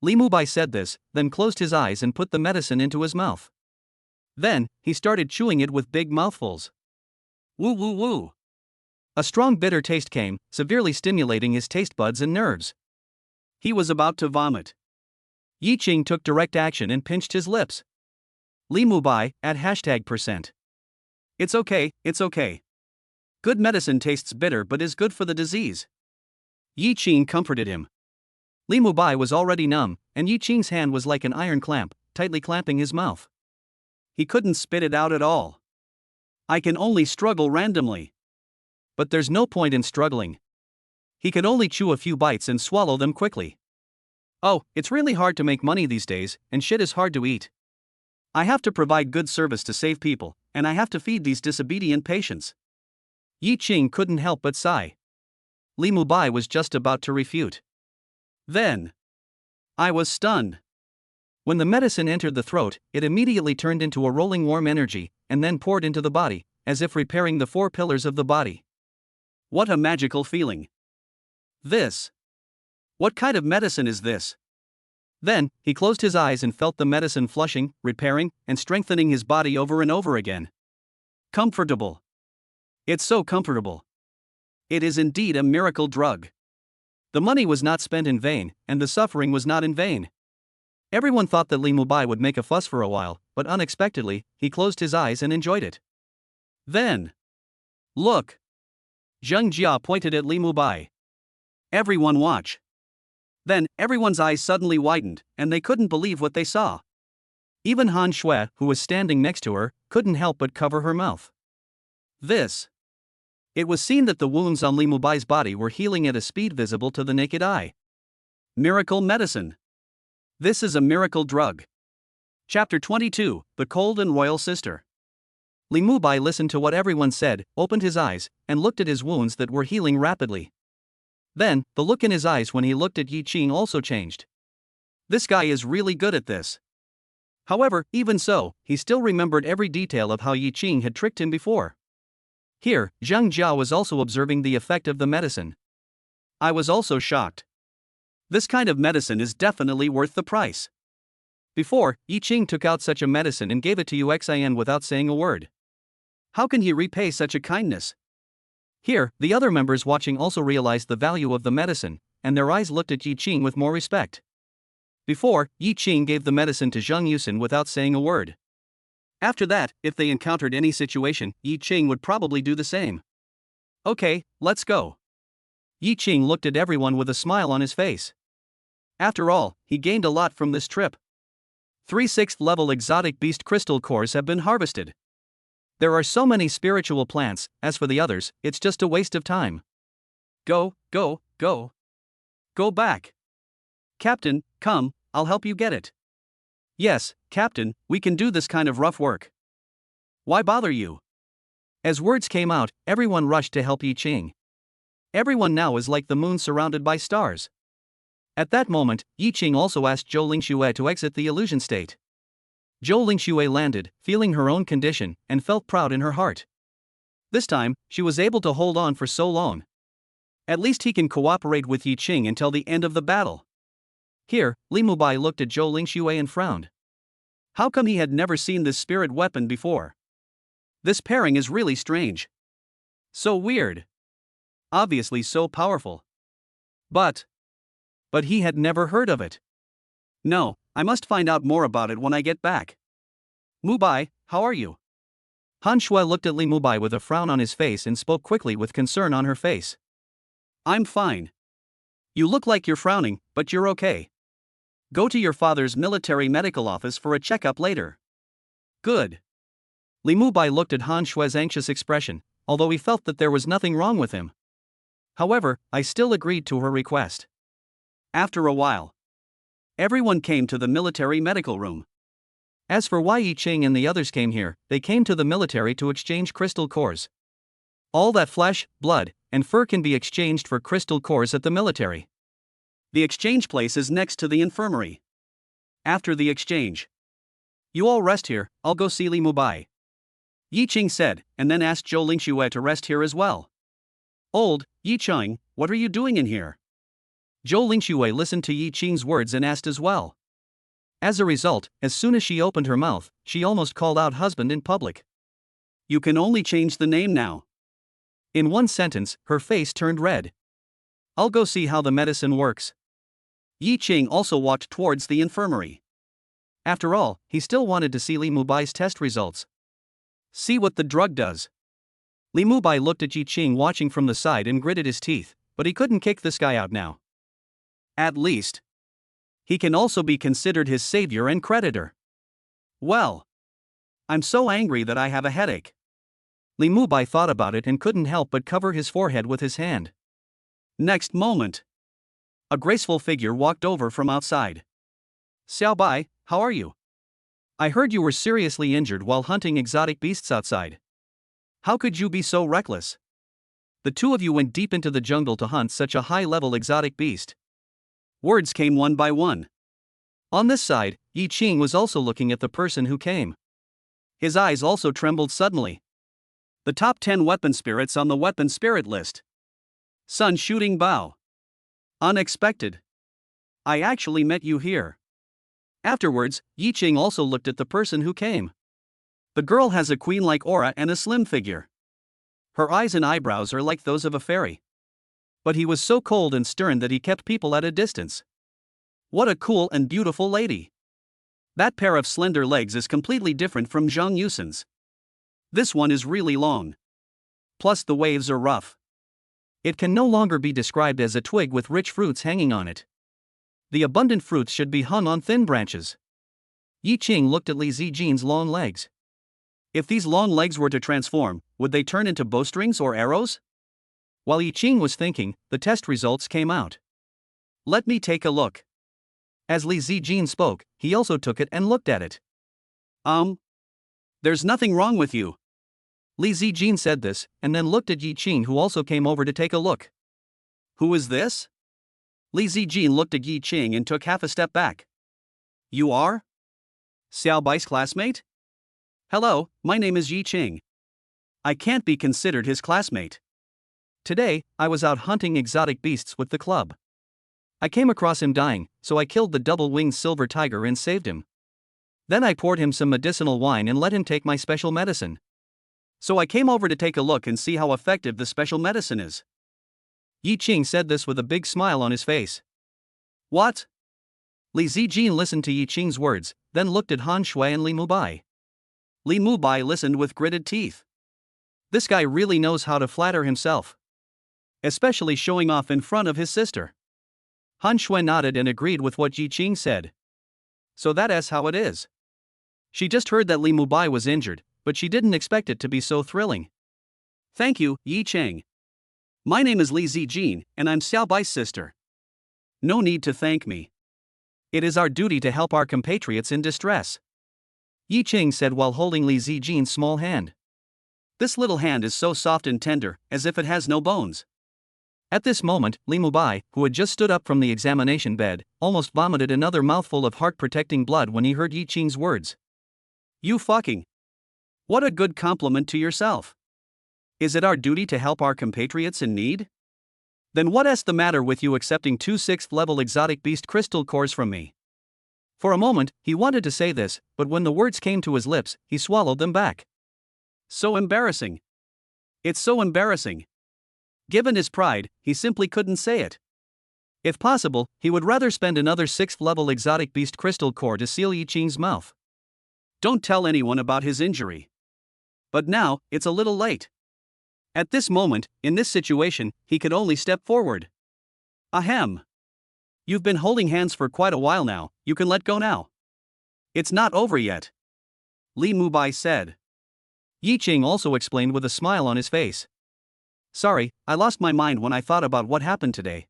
Li Mubai said this, then closed his eyes and put the medicine into his mouth. Then, he started chewing it with big mouthfuls. Woo woo woo. A strong bitter taste came, severely stimulating his taste buds and nerves. He was about to vomit. Yi Qing took direct action and pinched his lips. Li Mubai, at #%. It's okay. Good medicine tastes bitter but is good for the disease. Yi Qing comforted him. Li Mubai was already numb, and Yi Qing's hand was like an iron clamp, tightly clamping his mouth. He couldn't spit it out at all. I can only struggle randomly. But there's no point in struggling. He could only chew a few bites and swallow them quickly. Oh, it's really hard to make money these days, and shit is hard to eat. I have to provide good service to save people, and I have to feed these disobedient patients. Yi Qing couldn't help but sigh. Li Mubai was just about to refute. Then, I was stunned. When the medicine entered the throat, it immediately turned into a rolling warm energy, and then poured into the body, as if repairing the 4 pillars of the body. What a magical feeling. This. What kind of medicine is this? Then, he closed his eyes and felt the medicine flushing, repairing, and strengthening his body over and over again. Comfortable. It's so comfortable. It is indeed a miracle drug. The money was not spent in vain, and the suffering was not in vain. Everyone thought that Li Mubai would make a fuss for a while, but unexpectedly, he closed his eyes and enjoyed it. Then. Look. Zhang Jia pointed at Li Mubai. Everyone watch. Then, everyone's eyes suddenly widened, and they couldn't believe what they saw. Even Han Shui, who was standing next to her, couldn't help but cover her mouth. This. It was seen that the wounds on Li Mubai's body were healing at a speed visible to the naked eye. Miracle medicine. This is a miracle drug. Chapter 22, The Cold and Royal Sister. Li Mubai listened to what everyone said, opened his eyes, and looked at his wounds that were healing rapidly. Then, the look in his eyes when he looked at Yi Qing also changed. This guy is really good at this. However, even so, he still remembered every detail of how Yi Qing had tricked him before. Here, Zhang Jia was also observing the effect of the medicine. I was also shocked. This kind of medicine is definitely worth the price. Before, Yi Qing took out such a medicine and gave it to Yuxin without saying a word. How can he repay such a kindness? Here, the other members watching also realized the value of the medicine, and their eyes looked at Yi Qing with more respect. Before, Yi Qing gave the medicine to Zhang Yusin without saying a word. After that, if they encountered any situation, Yi Qing would probably do the same. Okay, let's go. Yi Qing looked at everyone with a smile on his face. After all, he gained a lot from this trip. 3 6th level exotic beast crystal cores have been harvested. There are so many spiritual plants, as for the others, it's just a waste of time. Go, go, go. Go back. Captain, come, I'll help you get it. Yes, Captain, we can do this kind of rough work. Why bother you? As words came out, everyone rushed to help Yi Qing. Everyone now is like the moon surrounded by stars. At that moment, Yi Qing also asked Zhou Lingxue to exit the illusion state. Zhou Lingxue landed, feeling her own condition, and felt proud in her heart. This time, she was able to hold on for so long. At least he can cooperate with Yi Qing until the end of the battle. Here, Li Mubai looked at Zhou Lingxue and frowned. How come he had never seen this spirit weapon before? This pairing is really strange. So weird. Obviously so powerful. But he had never heard of it. No, I must find out more about it when I get back. Mubai, how are you? Han Shui looked at Li Mubai with a frown on his face and spoke quickly with concern on her face. I'm fine. You look like you're frowning, but you're okay. Go to your father's military medical office for a checkup later. Good. Li Mubai looked at Han Shui's anxious expression, although he felt that there was nothing wrong with him. However, I still agreed to her request. After a while, everyone came to the military medical room. As for why Yi Qing and the others came here, they came to the military to exchange crystal cores. All that flesh, blood, and fur can be exchanged for crystal cores at the military. The exchange place is next to the infirmary. After the exchange, you all rest here, I'll go see Li Mubai. Yi Qing said, and then asked Zhou Lingxue to rest here as well. Old, Yi Qing, what are you doing in here? Zhou Lingxue listened to Yi Qing's words and asked as well. As a result, as soon as she opened her mouth, she almost called out husband in public. You can only change the name now. In one sentence, her face turned red. I'll go see how the medicine works. Yi Qing also walked towards the infirmary. After all, he still wanted to see Li Mubai's test results. See what the drug does. Li Mubai looked at Yi Qing watching from the side and gritted his teeth, but he couldn't kick this guy out now. At least, he can also be considered his savior and creditor. Well, I'm so angry that I have a headache. Li Mubai thought about it and couldn't help but cover his forehead with his hand. Next moment, a graceful figure walked over from outside. Xiaobai, how are you? I heard you were seriously injured while hunting exotic beasts outside. How could you be so reckless? The two of you went deep into the jungle to hunt such a high-level exotic beast. Words came one by one. On this side, Yi Qing was also looking at the person who came. His eyes also trembled suddenly. The top 10 weapon spirits on the weapon spirit list. Sun Shooting Bow. Unexpected. I actually met you here. Afterwards, Yi Qing also looked at the person who came. The girl has a queen-like aura and a slim figure. Her eyes and eyebrows are like those of a fairy. But he was so cold and stern that he kept people at a distance. What a cool and beautiful lady. That pair of slender legs is completely different from Zhang Yusen's. This one is really long. Plus the waves are rough. It can no longer be described as a twig with rich fruits hanging on it. The abundant fruits should be hung on thin branches. Yi Qing looked at Li Zijin's long legs. If these long legs were to transform, would they turn into bowstrings or arrows? While Yi Qing was thinking, the test results came out. Let me take a look. As Li Zijin spoke, he also took it and looked at it. There's nothing wrong with you. Li Zijin said this, and then looked at Yi Qing, who also came over to take a look. Who is this? Li Zijin looked at Yi Qing and took half a step back. You are? Xiaobai's classmate? Hello, my name is Yi Qing. I can't be considered his classmate. Today, I was out hunting exotic beasts with the club. I came across him dying, so I killed the double-winged silver tiger and saved him. Then I poured him some medicinal wine and let him take my special medicine. So I came over to take a look and see how effective the special medicine is. Yi Qing said this with a big smile on his face. What? Li Zijin listened to Yi Qing's words, then looked at Han Shui and Li Mubai. Li Mubai listened with gritted teeth. This guy really knows how to flatter himself. Especially showing off in front of his sister. Han Shui nodded and agreed with what Yi Qing said. So that's how it is. She just heard that Li Mubai was injured, but she didn't expect it to be so thrilling. Thank you, Yi Qing. My name is Li Zijin, and I'm Xiao Bai's sister. No need to thank me. It is our duty to help our compatriots in distress. Yi Qing said while holding Li Zijin's small hand. This little hand is so soft and tender, as if it has no bones. At this moment, Li Mubai, who had just stood up from the examination bed, almost vomited another mouthful of heart-protecting blood when he heard Yi Qing's words. You fucking. What a good compliment to yourself. Is it our duty to help our compatriots in need? Then what's the matter with you accepting 2 6th-level exotic beast crystal cores from me? For a moment, he wanted to say this, but when the words came to his lips, he swallowed them back. So embarrassing. It's so embarrassing. Given his pride, he simply couldn't say it. If possible, he would rather spend another 6th-level exotic beast crystal core to seal Yi Qing's mouth. Don't tell anyone about his injury. But now, it's a little late. At this moment, in this situation, he could only step forward. Ahem. You've been holding hands for quite a while now, you can let go now. It's not over yet. Li Mubai said. Yi Qing also explained with a smile on his face. Sorry, I lost my mind when I thought about what happened today.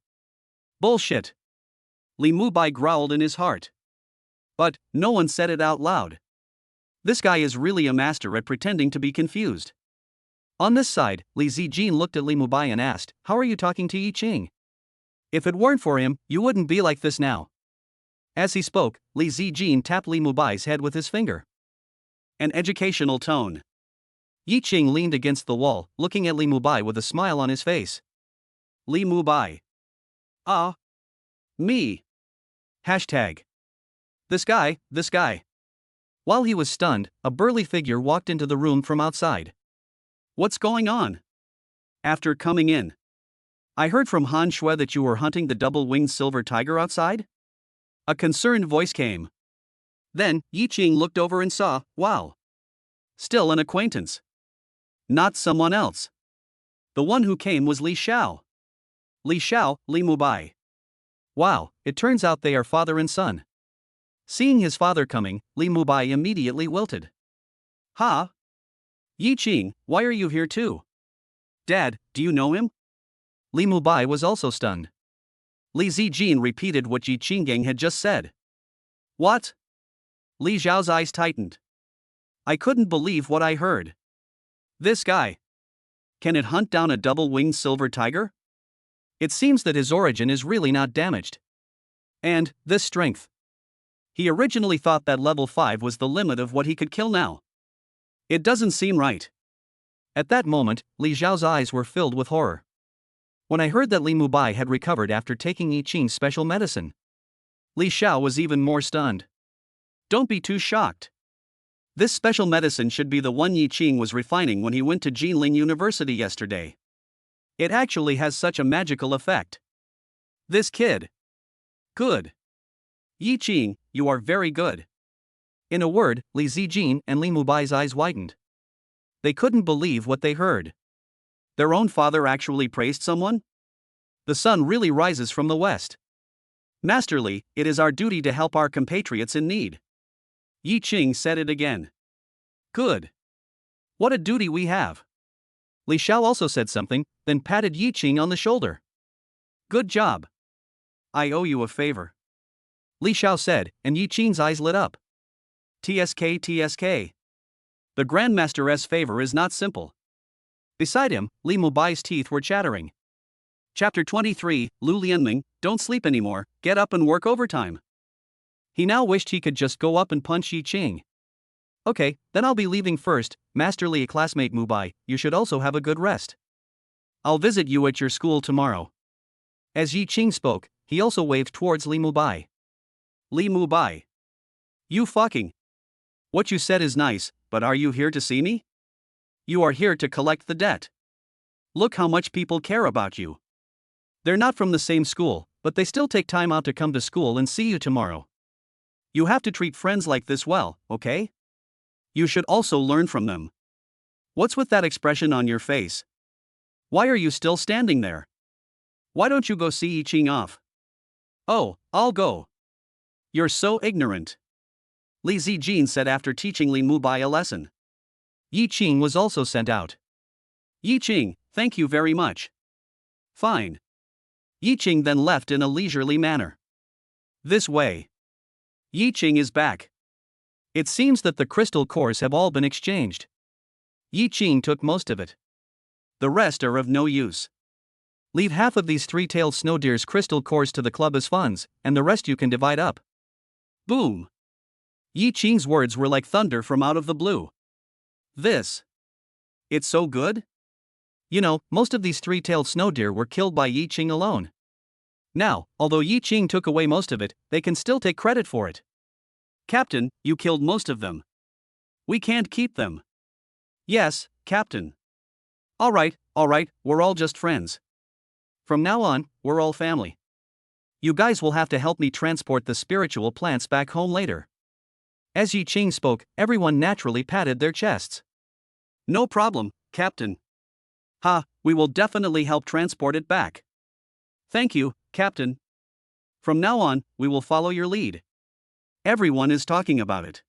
Bullshit. Li Mubai growled in his heart. But, no one said it out loud. This guy is really a master at pretending to be confused. On this side, Li Zijin looked at Li Mubai and asked, How are you talking to Yi Qing? If it weren't for him, you wouldn't be like this now. As he spoke, Li Zijin tapped Li Mubai's head with his finger. An educational tone. Yi Qing leaned against the wall, looking at Li Mubai with a smile on his face. Li Mubai. Ah. Me. Hashtag. This guy. While he was stunned, a burly figure walked into the room from outside. What's going on? After coming in, I heard from Han Shui that you were hunting the double-winged silver tiger outside? A concerned voice came. Then, Yi Qing looked over and saw, wow. Still an acquaintance. Not someone else. The one who came was Li Xiao. Li Xiao, Li Mubai. Wow, it turns out they are father and son. Seeing his father coming, Li Mubai immediately wilted. Ha! Yi Qing, why are you here too? Dad, do you know him? Li Mubai was also stunned. Li Zijin repeated what Yi Qinggang had just said. What? Li Zhao's eyes tightened. I couldn't believe what I heard. This guy. Can it hunt down a double-winged silver tiger? It seems that his origin is really not damaged. And, this strength. He originally thought that level 5 was the limit of what he could kill now. It doesn't seem right. At that moment, Li Zhao's eyes were filled with horror. When I heard that Li Mubai had recovered after taking Yi Qing's special medicine, Li Xiao was even more stunned. Don't be too shocked. This special medicine should be the one Yi Qing was refining when he went to Jinling University yesterday. It actually has such a magical effect. This kid. Good. Yi Qing, you are very good. In a word, Li Zijin and Li Mubai's eyes widened. They couldn't believe what they heard. Their own father actually praised someone? The sun really rises from the west. Master Li, it is our duty to help our compatriots in need. Yi Qing said it again. Good. What a duty we have. Li Xiao also said something, then patted Yi Qing on the shoulder. Good job. I owe you a favor. Li Xiao said, and Yi Qing's eyes lit up. TSK. The Grandmaster's favor is not simple. Beside him, Li Mubai's teeth were chattering. Chapter 23, Lu Lianming, don't sleep anymore, get up and work overtime. He now wished he could just go up and punch Yi Qing. Okay, then I'll be leaving first, Master Li. Classmate Mubai, you should also have a good rest. I'll visit you at your school tomorrow. As Yi Qing spoke, he also waved towards Li Mubai. Li Mubai. You fucking. What you said is nice, but are you here to see me? You are here to collect the debt. Look how much people care about you. They're not from the same school, but they still take time out to come to school and see you tomorrow. You have to treat friends like this well, okay? You should also learn from them. What's with that expression on your face? Why are you still standing there? Why don't you go see Yi Ching off? Oh, I'll go. You're so ignorant, Li Zijin said after teaching Li Mubai a lesson. Yi Ching was also sent out. Yi Ching, thank you very much. Fine. Yi Ching then left in a leisurely manner. This way. Yi Ching is back. It seems that the crystal cores have all been exchanged. Yi Ching took most of it. The rest are of no use. Leave half of these three-tailed snow deer's crystal cores to the club as funds, and the rest you can divide up. Boom. Yi Ching's words were like thunder from out of the blue. This. It's so good? You know, most of these three-tailed snow deer were killed by Yi Ching alone. Now, although Yi Ching took away most of it, they can still take credit for it. Captain, you killed most of them. We can't keep them. Yes, Captain. All right, we're all just friends. From now on, we're all family. You guys will have to help me transport the spiritual plants back home later. As Yi Ching spoke, everyone naturally patted their chests. No problem, Captain. We will definitely help transport it back. Thank you, Captain. From now on, we will follow your lead. Everyone is talking about it.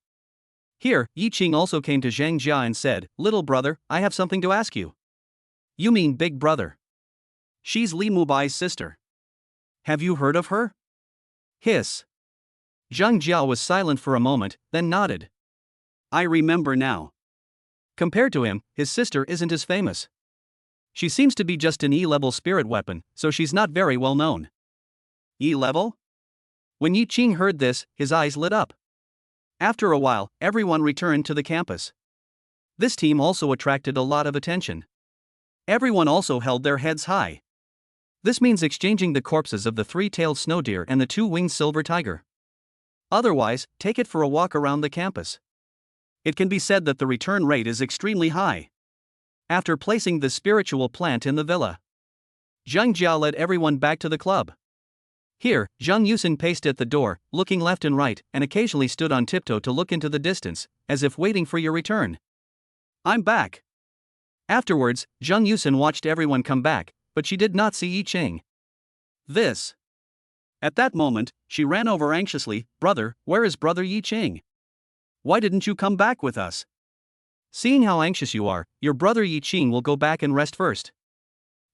Here, Yi Ching also came to Zhang Jia and said, "Little brother, I have something to ask you." You mean big brother? She's Li Mubai's sister. Have you heard of her? Hiss. Zhang Jia was silent for a moment, then nodded. I remember now. Compared to him, his sister isn't as famous. She seems to be just an E-level spirit weapon, so she's not very well known. E-level? When Yi Ching heard this, his eyes lit up. After a while, everyone returned to the campus. This team also attracted a lot of attention. Everyone also held their heads high. This means exchanging the corpses of the three-tailed snow deer and the two-winged silver tiger. Otherwise, take it for a walk around the campus. It can be said that the return rate is extremely high. After placing the spiritual plant in the villa, Zhang Jia led everyone back to the club. Here, Zhang Yusin paced at the door, looking left and right, and occasionally stood on tiptoe to look into the distance, as if waiting for your return. I'm back. Afterwards, Zhang Yusin watched everyone come back, but she did not see Yi Ching. This. At that moment, she ran over anxiously. Brother, where is brother Yi Ching? Why didn't you come back with us? Seeing how anxious you are, your brother Yi Ching will go back and rest first.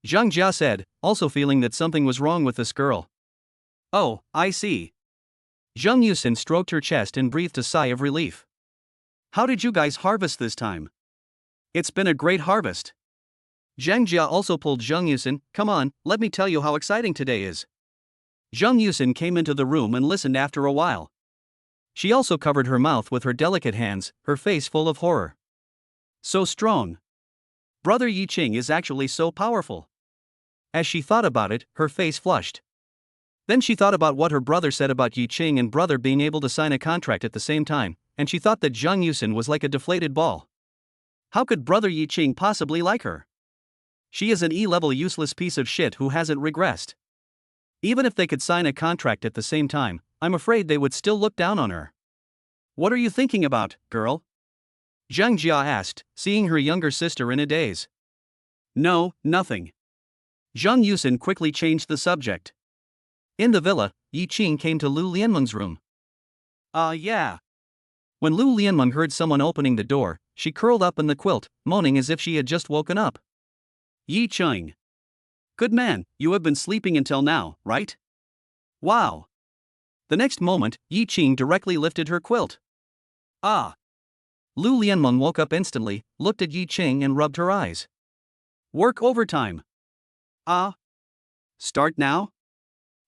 Zhang Jia said, also feeling that something was wrong with this girl. Oh, I see. Zhang Yusin stroked her chest and breathed a sigh of relief. How did you guys harvest this time? It's been a great harvest. Zhang Jia also pulled Zhang Yusin. Come on, let me tell you how exciting today is. Zhang Yusin came into the room and listened after a while. She also covered her mouth with her delicate hands, her face full of horror. So strong. Brother Yi Ching is actually so powerful. As she thought about it, her face flushed. Then she thought about what her brother said about Yi Ching and brother being able to sign a contract at the same time, and she thought that Zhang Yusin was like a deflated ball. How could brother Yi Ching possibly like her? She is an E-level useless piece of shit who hasn't regressed. Even if they could sign a contract at the same time, I'm afraid they would still look down on her. What are you thinking about, girl? Zhang Jia asked, seeing her younger sister in a daze. No, nothing. Zhang Yusin quickly changed the subject. In the villa, Yi Ching came to Lu Lianmeng's room. Yeah. When Lu Lianmeng heard someone opening the door, she curled up in the quilt, moaning as if she had just woken up. Yi Ching. Good man, you have been sleeping until now, right? Wow. The next moment, Yi Ching directly lifted her quilt. Ah. Lu Lianmeng woke up instantly, looked at Yi Ching and rubbed her eyes. Work overtime. Start now?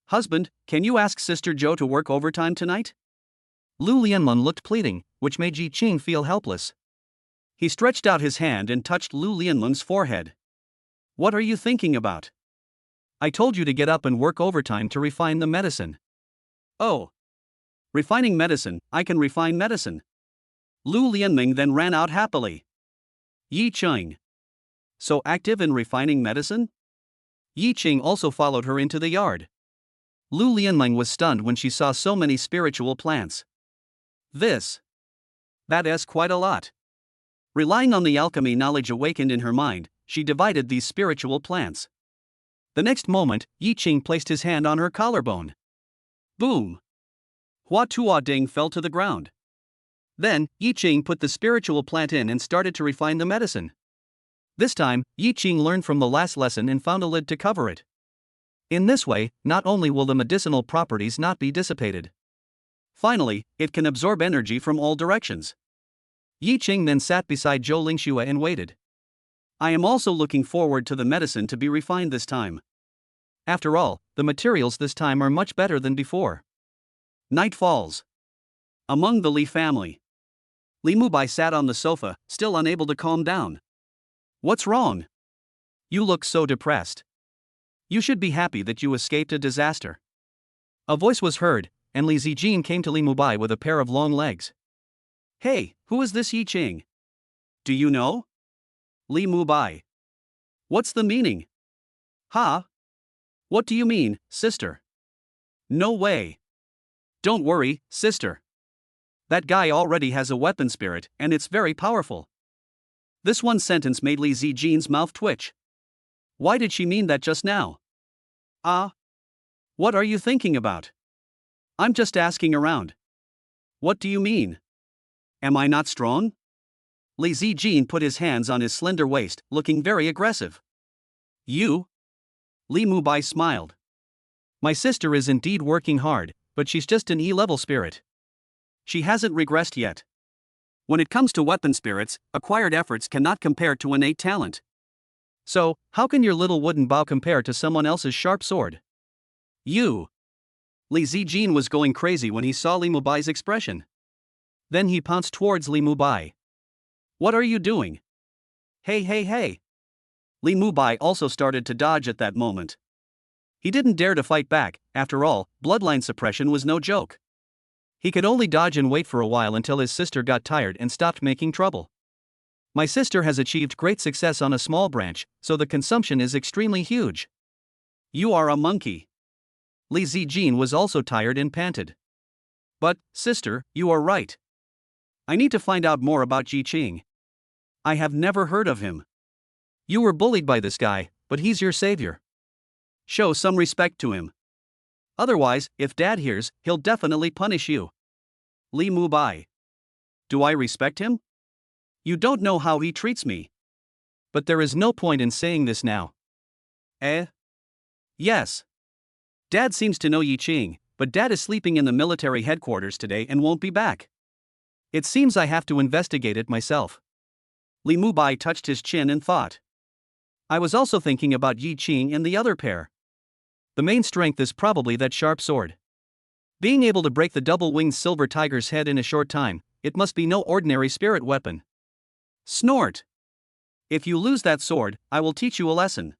Husband, can you ask Sister Zhou to work overtime tonight? Lu Lianmeng looked pleading, which made Yi Ching feel helpless. He stretched out his hand and touched Lu Lianmeng's forehead. What are you thinking about? I told you to get up and work overtime to refine the medicine. Oh. Refining medicine, I can refine medicine. Lu Lianmeng then ran out happily. Yi Ching. So active in refining medicine? Yi Ching also followed her into the yard. Lu Lianmeng was stunned when she saw so many spiritual plants. This. That's quite a lot. Relying on the alchemy knowledge awakened in her mind, she divided these spiritual plants. The next moment, Yi Qing placed his hand on her collarbone. Boom! Hua Tua Ding fell to the ground. Then, Yi Qing put the spiritual plant in and started to refine the medicine. This time, Yi Qing learned from the last lesson and found a lid to cover it. In this way, not only will the medicinal properties not be dissipated. Finally, it can absorb energy from all directions. Yi Qing then sat beside Zhou Lingxue and waited. I am also looking forward to the medicine to be refined this time. After all, the materials this time are much better than before. Night falls. Among the Li family, Li Mubai sat on the sofa, still unable to calm down. What's wrong? You look so depressed. You should be happy that you escaped a disaster. A voice was heard, and Li Zijin came to Li Mubai with a pair of long legs. Hey, who is this Yi Qing? Do you know? Li Mubai. What's the meaning? Ha? What do you mean, sister? No way. Don't worry, sister. That guy already has a weapon spirit, and it's very powerful. This one sentence made Li Zijin's mouth twitch. Why did she mean that just now? What are you thinking about? I'm just asking around. What do you mean? Am I not strong? Li Zijin put his hands on his slender waist, looking very aggressive. You? Li Mubai smiled. My sister is indeed working hard, but she's just an E-level spirit. She hasn't regressed yet. When it comes to weapon spirits, acquired efforts cannot compare to innate talent. So, how can your little wooden bow compare to someone else's sharp sword? You. Li Zijin was going crazy when he saw Li Mubai's expression. Then he pounced towards Li Mubai. What are you doing? Hey. Li Mubai also started to dodge at that moment. He didn't dare to fight back, after all, bloodline suppression was no joke. He could only dodge and wait for a while until his sister got tired and stopped making trouble. My sister has achieved great success on a small branch, so the consumption is extremely huge. You are a monkey. Li Zijin was also tired and panted. But, sister, you are right. I need to find out more about Yi Qing. I have never heard of him. You were bullied by this guy, but he's your savior. Show some respect to him. Otherwise, if Dad hears, he'll definitely punish you. Li Mubai. Do I respect him? You don't know how he treats me. But there is no point in saying this now. Yes. Dad seems to know Yi Qing, but Dad is sleeping in the military headquarters today and won't be back. It seems I have to investigate it myself. Li Mubai touched his chin and thought. I was also thinking about Yi Qing and the other pair. The main strength is probably that sharp sword. Being able to break the double-winged silver tiger's head in a short time, it must be no ordinary spirit weapon. Snort! If you lose that sword, I will teach you a lesson.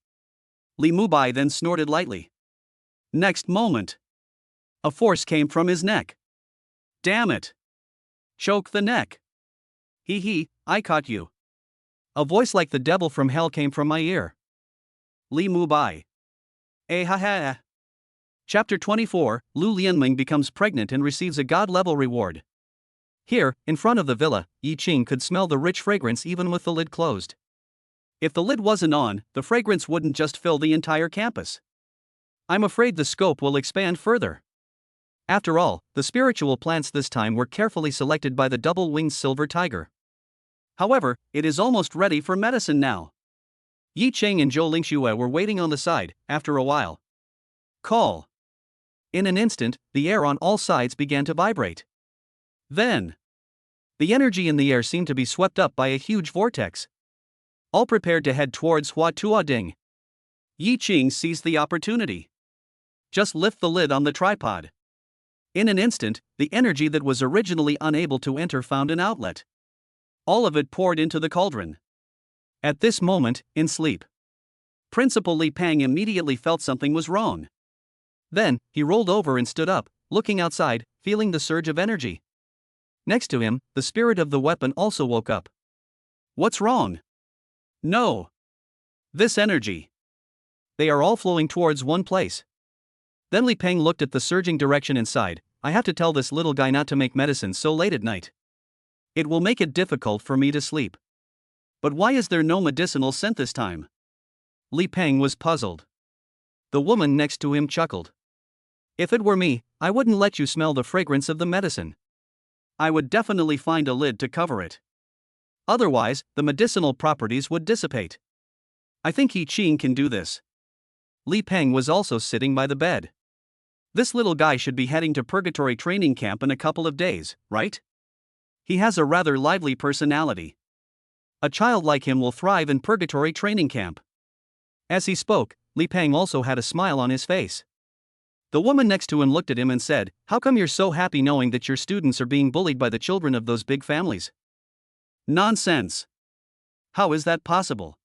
Li Mubai then snorted lightly. Next moment, a force came from his neck. Damn it! Choke the neck. He, I caught you. A voice like the devil from hell came from my ear. Li Mubai. Ha. Chapter 24, Lu Lianming becomes pregnant and receives a god-level reward. Here, in front of the villa, Yi Qing could smell the rich fragrance even with the lid closed. If the lid wasn't on, the fragrance wouldn't just fill the entire campus. I'm afraid the scope will expand further. After all, the spiritual plants this time were carefully selected by the double-winged silver tiger. However, it is almost ready for medicine now. Yi Qing and Zhou Lingxue were waiting on the side. After a while, call. In an instant, the air on all sides began to vibrate. Then, the energy in the air seemed to be swept up by a huge vortex. All prepared to head towards Hua Tuading. Yi Qing seized the opportunity. Just lift the lid on the tripod. In an instant, the energy that was originally unable to enter found an outlet. All of it poured into the cauldron. At this moment, in sleep, Principal Li Pang immediately felt something was wrong. Then, he rolled over and stood up, looking outside, feeling the surge of energy. Next to him, the spirit of the weapon also woke up. What's wrong? No. This energy. They are all flowing towards one place. Then Li Peng looked at the surging direction inside. I have to tell this little guy not to make medicine so late at night. It will make it difficult for me to sleep. But why is there no medicinal scent this time? Li Peng was puzzled. The woman next to him chuckled. If it were me, I wouldn't let you smell the fragrance of the medicine. I would definitely find a lid to cover it. Otherwise, the medicinal properties would dissipate. I think Yi Qing can do this. Li Peng was also sitting by the bed. This little guy should be heading to Purgatory training camp in a couple of days, right? He has a rather lively personality. A child like him will thrive in Purgatory training camp. As he spoke, Li Peng also had a smile on his face. The woman next to him looked at him and said, "How come you're so happy knowing that your students are being bullied by the children of those big families?" Nonsense. How is that possible?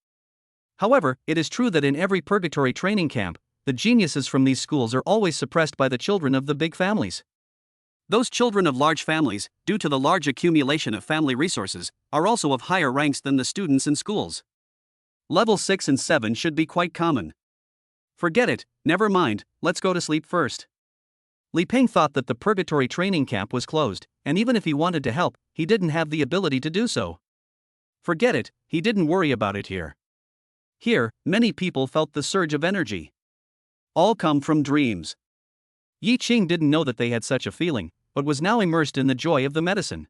However, it is true that in every Purgatory training camp, the geniuses from these schools are always suppressed by the children of the big families. Those children of large families, due to the large accumulation of family resources, are also of higher ranks than the students in schools. Level 6 and 7 should be quite common. Forget it, never mind, let's go to sleep first. Li Peng thought that the Purgatory training camp was closed, and even if he wanted to help, he didn't have the ability to do so. Forget it, he didn't worry about it here. Here, many people felt the surge of energy. All come from dreams. Yi Qing didn't know that they had such a feeling, but was now immersed in the joy of the medicine.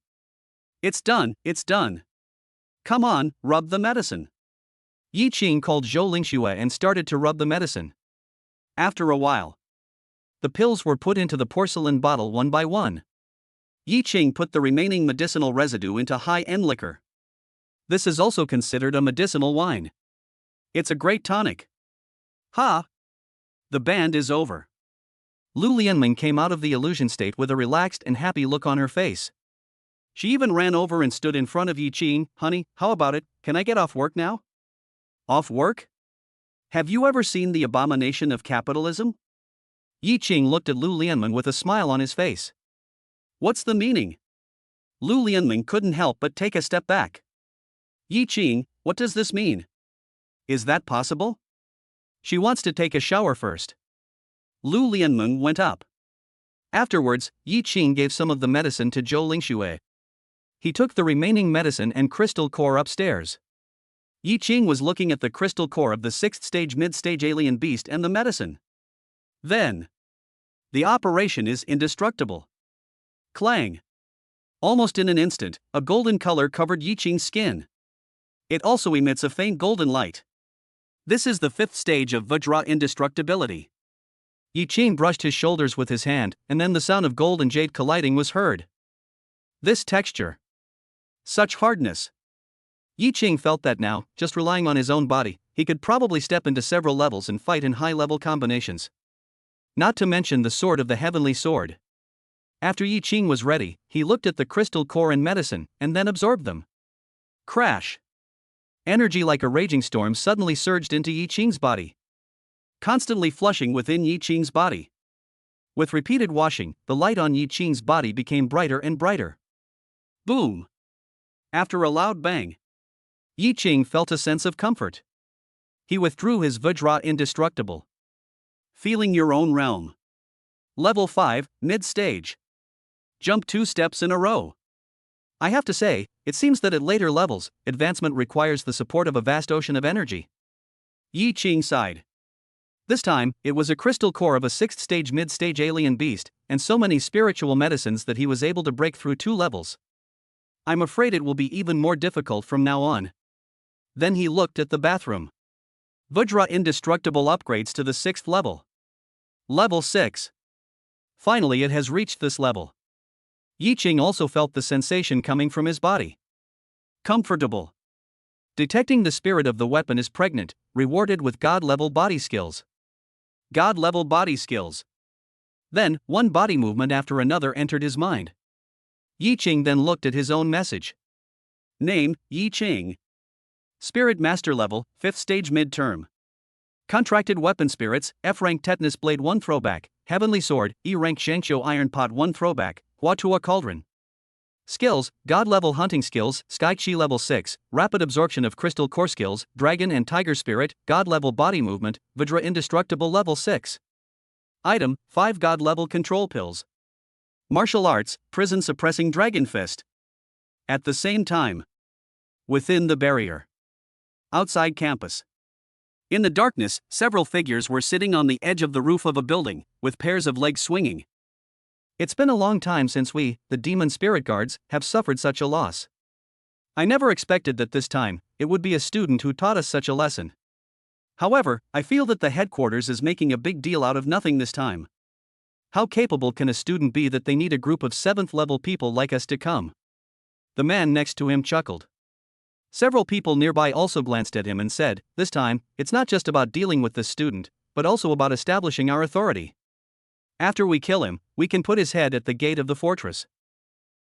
It's done, it's done. Come on, rub the medicine. Yi Qing called Zhou Lingxue and started to rub the medicine. After a while, the pills were put into the porcelain bottle one by one. Yi Qing put the remaining medicinal residue into high-end liquor. This is also considered a medicinal wine. It's a great tonic. Ha! The band is over. Lu Lianming came out of the illusion state with a relaxed and happy look on her face. She even ran over and stood in front of Yi Qing. "Honey, how about it, can I get off work now?" Off work? Have you ever seen The Abomination of Capitalism? Yi Qing looked at Lu Lianming with a smile on his face. What's the meaning? Lu Lianming couldn't help but take a step back. Yi Qing, what does this mean? Is that possible? She wants to take a shower first. Lu Lianming went up. Afterwards, Yi Qing gave some of the medicine to Zhou Lingxue. He took the remaining medicine and crystal core upstairs. Yi Qing was looking at the crystal core of the 6th stage mid-stage alien beast and the medicine. Then, the operation is indestructible. Clang! Almost in an instant, a golden color covered Yi Qing's skin. It also emits a faint golden light. This is the 5th stage of Vajra indestructibility. Yi Qing brushed his shoulders with his hand, and then the sound of gold and jade colliding was heard. This texture. Such hardness. Yi Qing felt that now, just relying on his own body, he could probably step into several levels and fight in high-level combinations. Not to mention the sword of the heavenly sword. After Yi Qing was ready, he looked at the crystal core and medicine, and then absorbed them. Crash! Energy like a raging storm suddenly surged into Yi Qing's body, constantly flushing within Yi Qing's body. With repeated washing, the light on Yi Qing's body became brighter and brighter. Boom! After a loud bang, Yi Qing felt a sense of comfort. He withdrew his Vajra indestructible. Feeling your own realm. Level 5, mid-stage. Jump 2 steps in a row. I have to say, it seems that at later levels, advancement requires the support of a vast ocean of energy. Yi Qing sighed. This time, it was a crystal core of a 6th stage mid-stage alien beast, and so many spiritual medicines that he was able to break through 2 levels. I'm afraid it will be even more difficult from now on. Then he looked at the bathroom. Vajra indestructible upgrades to the 6th level. Level 6. Finally it has reached this level. Yi Qing also felt the sensation coming from his body. Comfortable. Detecting the spirit of the weapon is pregnant, rewarded with God-level body skills. God-level body skills. Then, one body movement after another entered his mind. Yi Qing then looked at his own message. Name, Yi Qing. Spirit Master Level, 5th Stage Mid-Term. Contracted Weapon Spirits, F-Rank Tetanus Blade 1 Throwback, Heavenly Sword, E-Rank Shangqiu Iron Pot 1 Throwback, Huatua Cauldron. Skills, God-Level Hunting Skills, Sky Chi Level 6, Rapid Absorption of Crystal Core Skills, Dragon and Tiger Spirit, God-Level Body Movement, Vajra Indestructible Level 6. Item, 5 God-Level Control Pills. Martial Arts, Prison Suppressing Dragon Fist. At the same time, within the barrier, outside campus. In the darkness, several figures were sitting on the edge of the roof of a building, with pairs of legs swinging. It's been a long time since we, the demon spirit guards, have suffered such a loss. I never expected that this time, it would be a student who taught us such a lesson. However, I feel that the headquarters is making a big deal out of nothing this time. How capable can a student be that they need a group of 7th level people like us to come? The man next to him chuckled. Several people nearby also glanced at him and said, this time, it's not just about dealing with this student, but also about establishing our authority. After we kill him, we can put his head at the gate of the fortress.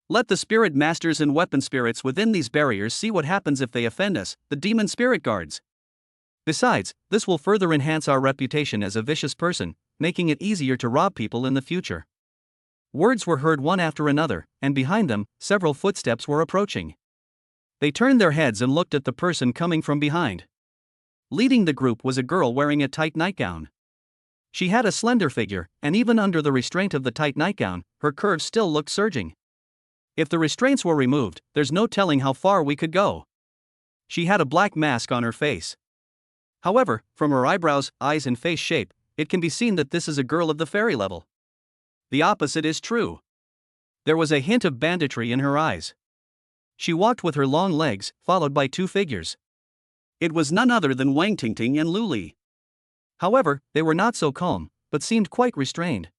Let the spirit masters and weapon spirits within these barriers see what happens if they offend us, the demon spirit guards. Besides, this will further enhance our reputation as a vicious person, making it easier to rob people in the future. Words were heard one after another, and behind them, several footsteps were approaching. They turned their heads and looked at the person coming from behind. Leading the group was a girl wearing a tight nightgown. She had a slender figure, and even under the restraint of the tight nightgown, her curves still looked surging. If the restraints were removed, there's no telling how far we could go. She had a black mask on her face. However, from her eyebrows, eyes and face shape, it can be seen that this is a girl of the fairy level. The opposite is true. There was a hint of banditry in her eyes. She walked with her long legs, followed by 2 figures. It was none other than Wang Tingting and Lu Li. However, they were not so calm, but seemed quite restrained.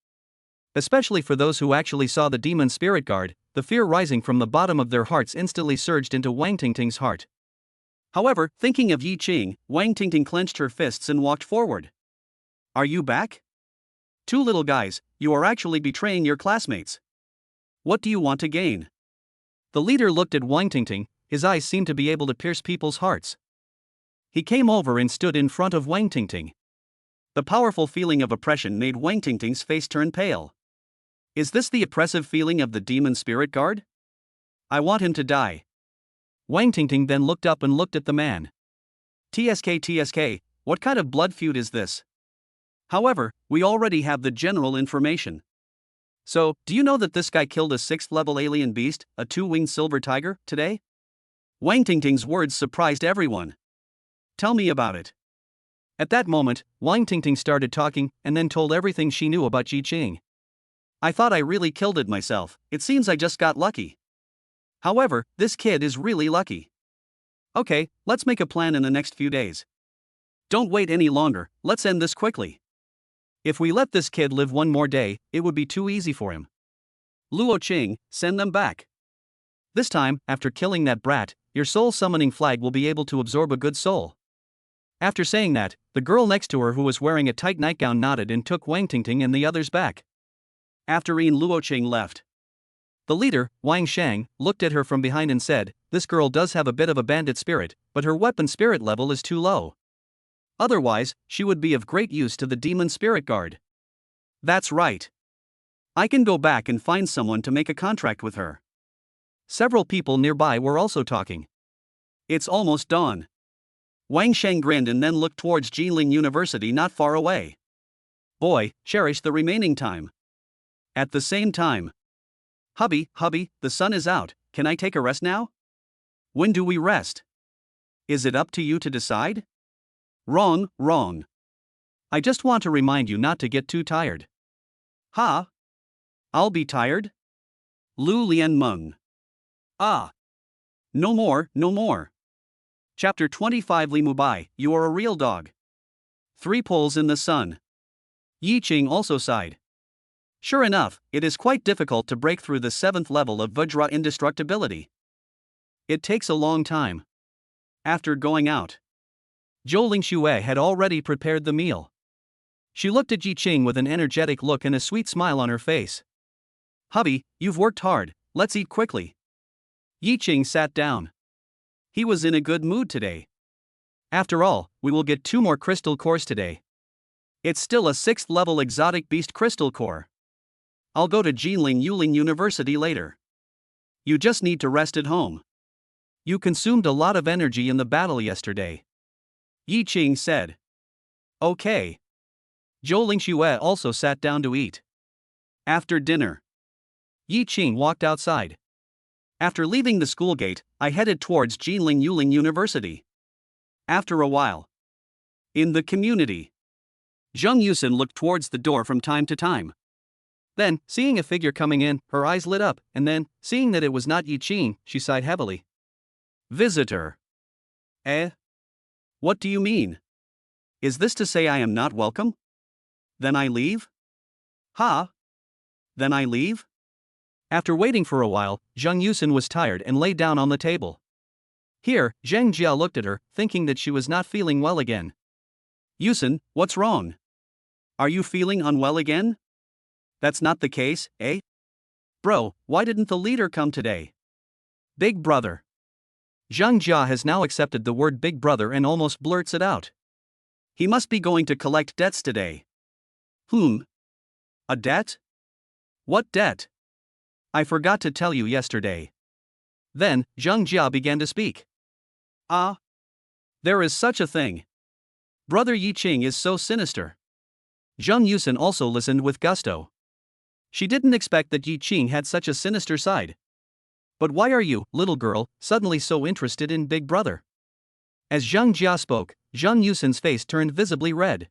Especially for those who actually saw the demon spirit guard, the fear rising from the bottom of their hearts instantly surged into Wang Tingting's heart. However, thinking of Yi Qing, Wang Tingting clenched her fists and walked forward. Are you back? 2 little guys, you are actually betraying your classmates. What do you want to gain? The leader looked at Wang Tingting, his eyes seemed to be able to pierce people's hearts. He came over and stood in front of Wang Tingting. The powerful feeling of oppression made Wang Tingting's face turn pale. Is this the oppressive feeling of the demon spirit guard? I want him to die. Wang Tingting then looked up and looked at the man. TSK, what kind of blood feud is this? However, we already have the general information. So, do you know that this guy killed a 6th level alien beast, a 2-winged silver tiger, today? Wang Tingting's words surprised everyone. Tell me about it. At that moment, Wang Tingting started talking and then told everything she knew about Yi Qing. I thought I really killed it myself, it seems I just got lucky. However, this kid is really lucky. Okay, let's make a plan in the next few days. Don't wait any longer, let's end this quickly. If we let this kid live one more day, it would be too easy for him. Luo Qing, send them back. This time, after killing that brat, your soul summoning flag will be able to absorb a good soul. After saying that, the girl next to her who was wearing a tight nightgown nodded and took Wang Tingting and the others back. After Luo Qing left, the leader, Wang Shang, looked at her from behind and said, this girl does have a bit of a bandit spirit, but her weapon spirit level is too low. Otherwise, she would be of great use to the demon spirit guard. That's right. I can go back and find someone to make a contract with her. Several people nearby were also talking. It's almost dawn. Wang Sheng grinned and then looked towards Jilin University not far away. Boy, cherish the remaining time. At the same time. Hubby, the sun is out, can I take a rest now? When do we rest? Is it up to you to decide? Wrong. I just want to remind you not to get too tired. Ha? I'll be tired? Lu Lian Meng. Ah. No more. Chapter 25 Li Mubai, you are a real dog. 3 poles in the sun. Yi Qing also sighed. Sure enough, it is quite difficult to break through the 7th level of Vajra indestructibility. It takes a long time. After going out, Zhou Lingxue had already prepared the meal. She looked at Yi Qing with an energetic look and a sweet smile on her face. Hubby, you've worked hard, let's eat quickly. Yi Qing sat down. He was in a good mood today. After all, we will get 2 more crystal cores today. It's still a 6th level exotic beast crystal core. I'll go to Jilin University later. You just need to rest at home. You consumed a lot of energy in the battle yesterday. Yi Qing said. Okay. Zhou Lingxue also sat down to eat. After dinner, Yi Qing walked outside. After leaving the school gate, I headed towards Jinling Yuling University. After a while, in the community, Zheng Yusin looked towards the door from time to time. Then, seeing a figure coming in, her eyes lit up, and then, seeing that it was not Yi Qing, she sighed heavily. Visitor. Eh? What do you mean? Is this to say I am not welcome? Then I leave? Ha? Then I leave? After waiting for a while, Zheng Yusin was tired and lay down on the table. Here, Zheng Jia looked at her, thinking that she was not feeling well again. Yusin, what's wrong? Are you feeling unwell again? That's not the case, eh? Bro, why didn't the leader come today? Big brother. Zheng Jia has now accepted the word big brother and almost blurts it out. He must be going to collect debts today. A debt? What debt? I forgot to tell you yesterday. Then, Zheng Jia began to speak. There is such a thing. Brother Yi Qing is so sinister. Zheng Yusin also listened with gusto. She didn't expect that Yi Qing had such a sinister side. But why are you, little girl, suddenly so interested in Big Brother? As Zheng Jia spoke, Zheng Yusin's face turned visibly red.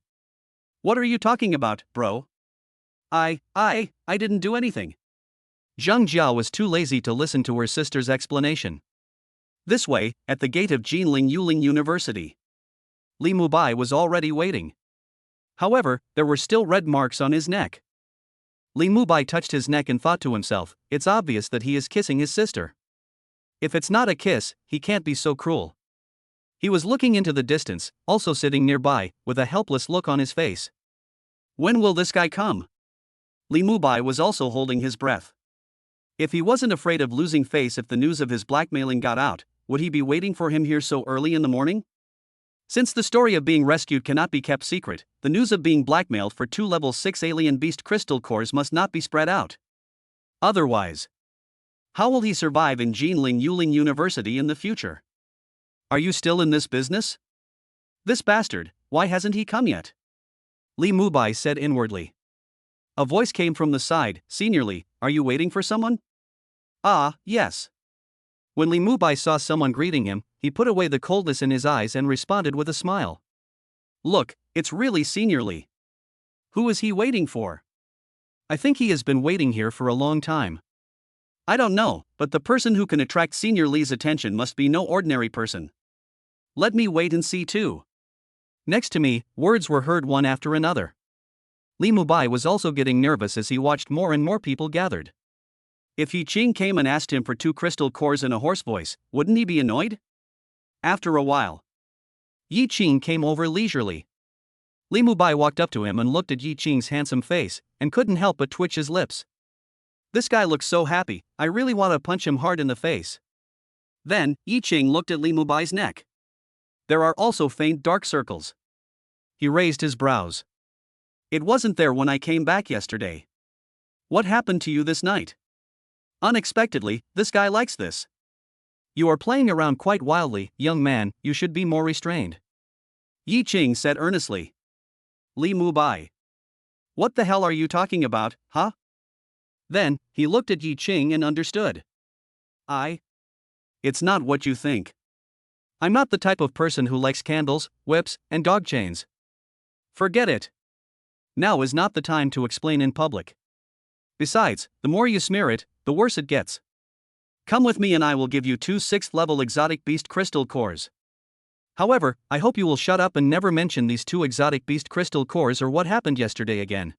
What are you talking about, bro? I didn't do anything. Zheng Jia was too lazy to listen to her sister's explanation. This way, at the gate of Jinling Yuling University, Li Mubai was already waiting. However, there were still red marks on his neck. Li Mubai touched his neck and thought to himself, it's obvious that he is kissing his sister. If it's not a kiss, he can't be so cruel. He was looking into the distance, also sitting nearby, with a helpless look on his face. When will this guy come? Li Mubai was also holding his breath. If he wasn't afraid of losing face if the news of his blackmailing got out, would he be waiting for him here so early in the morning? Since the story of being rescued cannot be kept secret, the news of being blackmailed for 2 level 6 alien beast crystal cores must not be spread out. Otherwise, how will he survive in Jinling Yuling University in the future? Are you still in this business? This bastard, why hasn't he come yet? Li Mubai said inwardly. A voice came from the side, seniorly, are you waiting for someone? Yes. When Li Mubai saw someone greeting him, he put away the coldness in his eyes and responded with a smile. Look, it's really Senior Li. Who is he waiting for? I think he has been waiting here for a long time. I don't know, but the person who can attract Senior Li's attention must be no ordinary person. Let me wait and see too. Next to me, words were heard one after another. Li Mubai was also getting nervous as he watched more and more people gathered. If Yi Qing came and asked him for 2 crystal cores in a hoarse voice, wouldn't he be annoyed? After a while, Yi Qing came over leisurely. Li Mubai walked up to him and looked at Yi Qing's handsome face, and couldn't help but twitch his lips. This guy looks so happy, I really want to punch him hard in the face. Then, Yi Qing looked at Li Mubai's neck. There are also faint dark circles. He raised his brows. It wasn't there when I came back yesterday. What happened to you this night? Unexpectedly, this guy likes this. You are playing around quite wildly, young man, you should be more restrained. Yi Qing said earnestly. Li Mubai. What the hell are you talking about, huh? Then, he looked at Yi Qing and understood. It's not what you think. I'm not the type of person who likes candles, whips, and dog chains. Forget it. Now is not the time to explain in public. Besides, the more you smear it, the worse it gets. Come with me and I will give you 2 6th-level exotic beast crystal cores. However, I hope you will shut up and never mention these 2 exotic beast crystal cores or what happened yesterday again.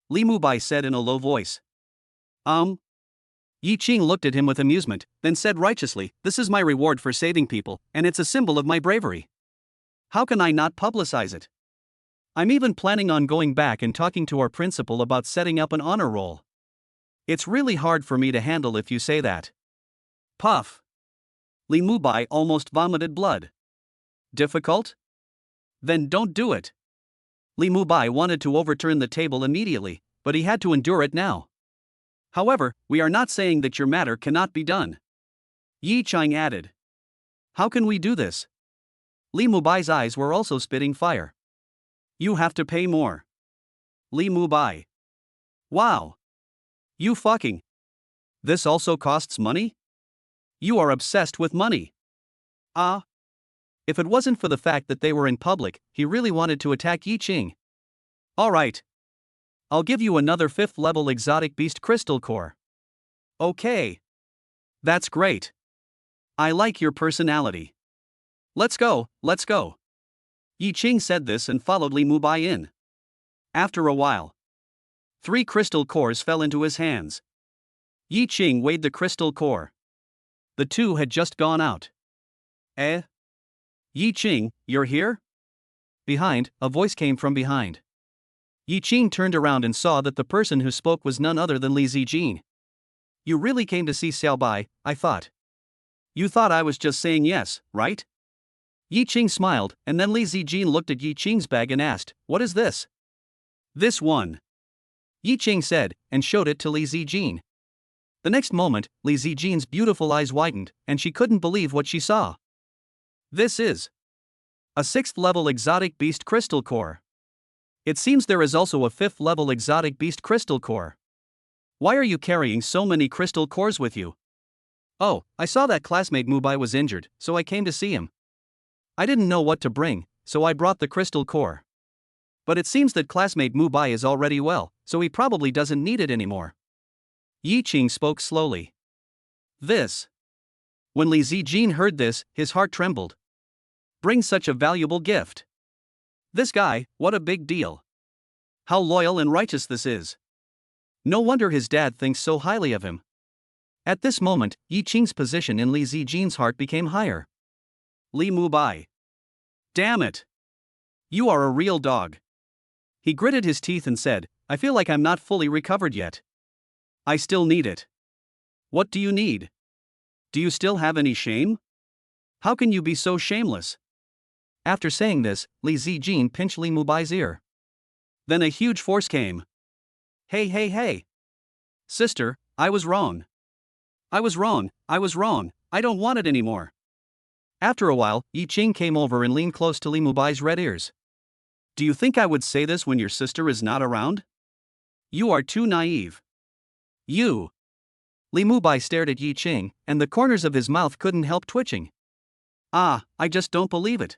Li Mubai said in a low voice. Yi Qing looked at him with amusement, then said righteously, this is my reward for saving people, and it's a symbol of my bravery. How can I not publicize it? I'm even planning on going back and talking to our principal about setting up an honor roll. It's really hard for me to handle if you say that. Puff. Li Mubai almost vomited blood. Difficult? Then don't do it. Li Mubai wanted to overturn the table immediately, but he had to endure it now. However, we are not saying that your matter cannot be done. Yi Qing added. How can we do this? Li Mubai's eyes were also spitting fire. You have to pay more. Li Mubai. Wow. You fucking. This also costs money? You are obsessed with money. Ah. If it wasn't for the fact that they were in public, he really wanted to attack Yi Qing. Alright. I'll give you another 5th level exotic beast crystal core. Okay. That's great. I like your personality. Let's go, let's go. Yi Qing said this and followed Li Mubai in. After a while, 3 crystal cores fell into his hands. Yi Qing weighed the crystal core. The 2 had just gone out. Eh? Yi Qing, you're here? Behind, a voice came from behind. Yi Qing turned around and saw that the person who spoke was none other than Li Zijin. You really came to see Xiao Bai, I thought. You thought I was just saying yes, right? Yi Qing smiled, and then Li Zijin looked at Yi Qing's bag and asked, "What is this?" This one. Yi Qing said, and showed it to Li Zijin. The next moment, Li Zijin's beautiful eyes widened, and she couldn't believe what she saw. This is a 6th level exotic beast crystal core. It seems there is also a 5th level exotic beast crystal core. Why are you carrying so many crystal cores with you? Oh, I saw that classmate Mubai was injured, so I came to see him. I didn't know what to bring, so I brought the crystal core. But it seems that classmate Mubai is already well, so he probably doesn't need it anymore. Yi Qing spoke slowly. This. When Li Zijin heard this, his heart trembled. Bring such a valuable gift. This guy, what a big deal. How loyal and righteous this is. No wonder his dad thinks so highly of him. At this moment, Yi Qing's position in Li Zijin's heart became higher. Li Mubai. Damn it. You are a real dog. He gritted his teeth and said, I feel like I'm not fully recovered yet. I still need it. What do you need? Do you still have any shame? How can you be so shameless? After saying this, Li Zijin pinched Li Mubai's ear. Then a huge force came. Hey. Sister, I was wrong. I was wrong, I don't want it anymore. After a while, Yi Qing came over and leaned close to Li Mubai's red ears. Do you think I would say this when your sister is not around? You are too naive. You. Li Mubai stared at Yi Qing, and the corners of his mouth couldn't help twitching. I just don't believe it.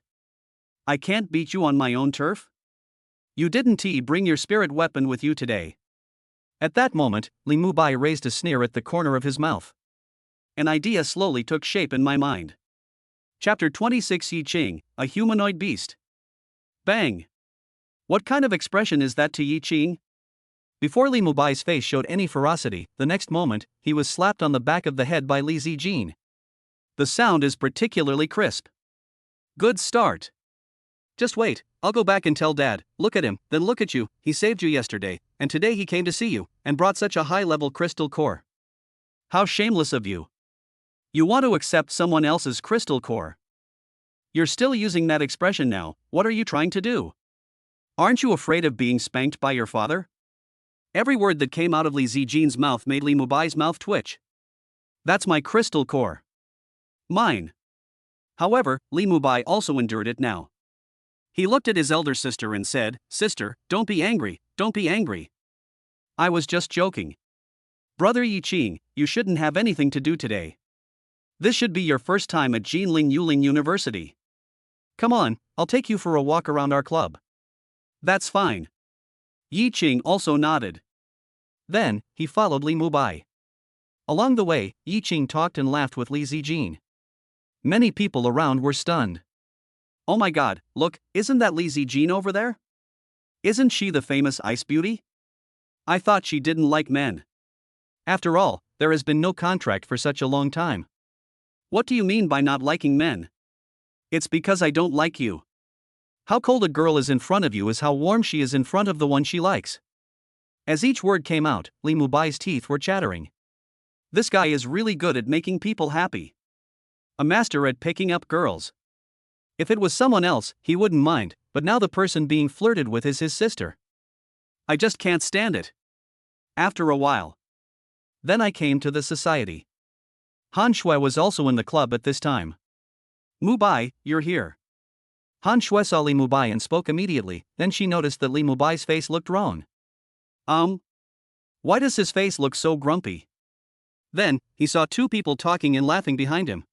I can't beat you on my own turf? You didn't bring your spirit weapon with you today. At that moment, Li Mubai raised a sneer at the corner of his mouth. An idea slowly took shape in my mind. Chapter 26 Yi Qing, a humanoid beast. Bang! What kind of expression is that to Yi Qing? Before Li Mubai's face showed any ferocity, the next moment, he was slapped on the back of the head by Li Zijin. The sound is particularly crisp. Good start. Just wait, I'll go back and tell Dad. Look at him, then look at you, he saved you yesterday, and today he came to see you, and brought such a high-level crystal core. How shameless of you. You want to accept someone else's crystal core. You're still using that expression now, what are you trying to do? Aren't you afraid of being spanked by your father? Every word that came out of Li Zijin's mouth made Li Mubai's mouth twitch. That's my crystal core. Mine. However, Li Mubai also endured it now. He looked at his elder sister and said, Sister, don't be angry, don't be angry. I was just joking. Brother Yi Qing, you shouldn't have anything to do today. This should be your first time at Jinling Yuling University. Come on, I'll take you for a walk around our club. That's fine. Yi Qing also nodded. Then, he followed Li Mubai. Along the way, Yi Qing talked and laughed with Li Zijin. Many people around were stunned. Oh my god, look, isn't that Li Zijin over there? Isn't she the famous ice beauty? I thought she didn't like men. After all, there has been no contract for such a long time. What do you mean by not liking men? It's because I don't like you. How cold a girl is in front of you is how warm she is in front of the one she likes. As each word came out, Li Mubai's teeth were chattering. This guy is really good at making people happy. A master at picking up girls. If it was someone else, he wouldn't mind, but now the person being flirted with is his sister. I just can't stand it. After a while. Then I came to the society. Han Shui was also in the club at this time. Mubai, you're here. Han Shui saw Li Mubai and spoke immediately, then she noticed that Li Mubai's face looked wrong. Why does his face look so grumpy? Then, he saw two people talking and laughing behind him.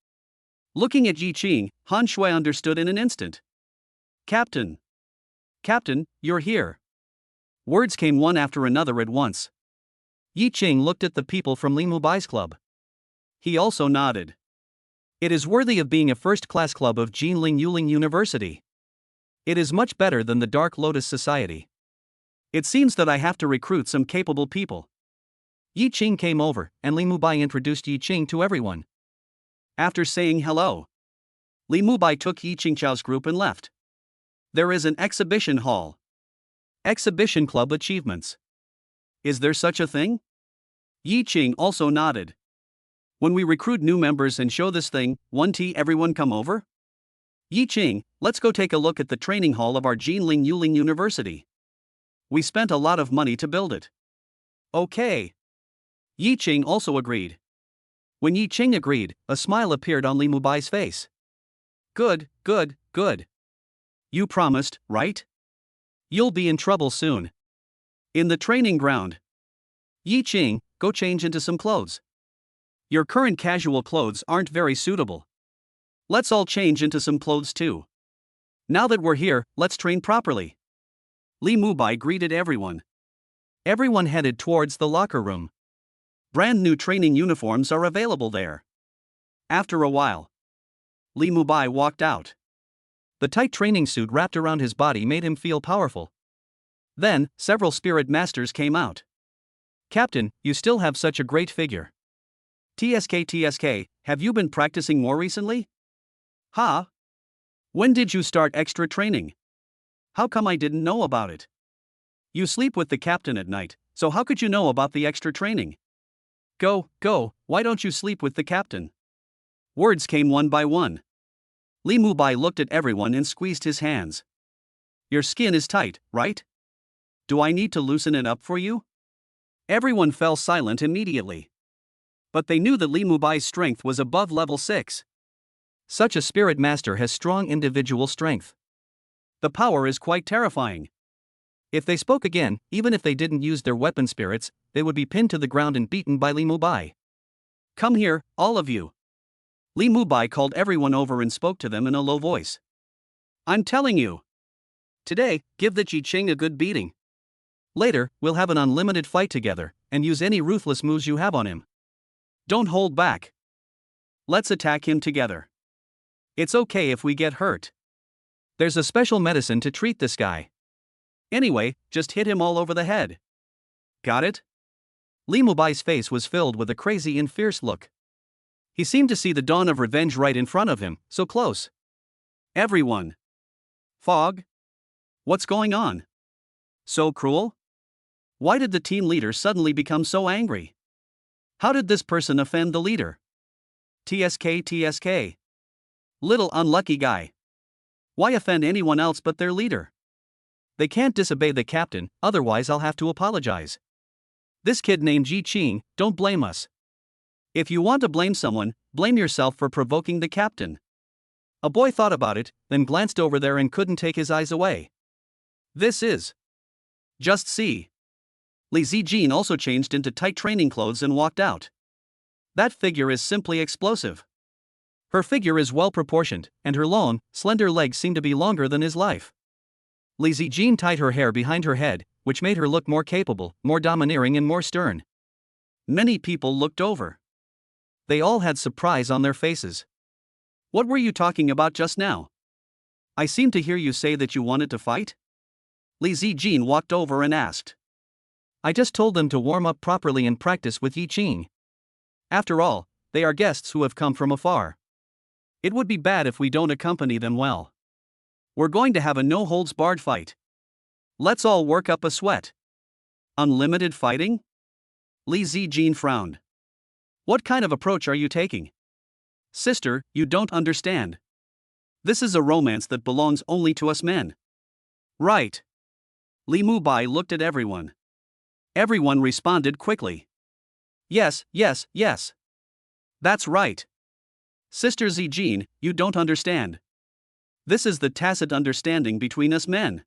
Looking at Yi Qing, Han Shui understood in an instant. Captain! Captain, you're here! Words came one after another at once. Yi Qing looked at the people from Li Mubai's club. He also nodded. It is worthy of being a first-class club of Jinling Yuling University. It is much better than the Dark Lotus Society. It seems that I have to recruit some capable people. Yi Qing came over, and Li Mubai introduced Yi Qing to everyone. After saying hello, Li Mubai took Yi Qingchao's group and left. There is an exhibition hall. Exhibition Club Achievements. Is there such a thing? Yi Qing also nodded. When we recruit new members and show this thing, 1T everyone come over? Yi Qing, let's go take a look at the training hall of our Jinling Yuling University. We spent a lot of money to build it. Okay. Yi Qing also agreed. When Yi Qing agreed, a smile appeared on Li Mubai's face. Good, good, good. You promised, right? You'll be in trouble soon. In the training ground. Yi Qing, go change into some clothes. Your current casual clothes aren't very suitable. Let's all change into some clothes too. Now that we're here, let's train properly. Li Mubai greeted everyone. Everyone headed towards the locker room. Brand new training uniforms are available there. After a while, Li Mubai walked out. The tight training suit wrapped around his body made him feel powerful. Then, several spirit masters came out. Captain, you still have such a great figure. TSK, have you been practicing more recently? Huh? When did you start extra training? How come I didn't know about it? You sleep with the captain at night, so how could you know about the extra training? Go, why don't you sleep with the captain? Words came one by one. Li Mubai looked at everyone and squeezed his hands. Your skin is tight, right? Do I need to loosen it up for you? Everyone fell silent immediately. But they knew that Li Mubai's strength was above level 6. Such a spirit master has strong individual strength. The power is quite terrifying. If they spoke again, even if they didn't use their weapon spirits, they would be pinned to the ground and beaten by Li Mubai. Come here, all of you. Li Mubai called everyone over and spoke to them in a low voice. I'm telling you. Today, give the Yi Qing a good beating. Later, we'll have an unlimited fight together, and use any ruthless moves you have on him. Don't hold back. Let's attack him together. It's okay if we get hurt. There's a special medicine to treat this guy. Anyway, just hit him all over the head. Got it? Li Mubai's face was filled with a crazy and fierce look. He seemed to see the dawn of revenge right in front of him, so close. Everyone. Fog? What's going on? So cruel? Why did the team leader suddenly become so angry? How did this person offend the leader? TSK. Little unlucky guy. Why offend anyone else but their leader? They can't disobey the captain, otherwise I'll have to apologize. This kid named Yi Qing, don't blame us. If you want to blame someone, blame yourself for provoking the captain. A boy thought about it, then glanced over there and couldn't take his eyes away. This is. Just see. Li Zijin also changed into tight training clothes and walked out. That figure is simply explosive. Her figure is well proportioned, and her long, slender legs seem to be longer than his life. Li Zijin tied her hair behind her head, which made her look more capable, more domineering and more stern. Many people looked over. They all had surprise on their faces. What were you talking about just now? I seem to hear you say that you wanted to fight? Li Zijin walked over and asked. I just told them to warm up properly and practice with Yi Qing. After all, they are guests who have come from afar. It would be bad if we don't accompany them well. We're going to have a no-holds-barred fight. Let's all work up a sweat. Unlimited fighting? Li Zijin frowned. What kind of approach are you taking? Sister, you don't understand. This is a romance that belongs only to us men. Right. Li Mubai looked at everyone. Everyone responded quickly. Yes. That's right. Sister Zijin, you don't understand. This is the tacit understanding between us men.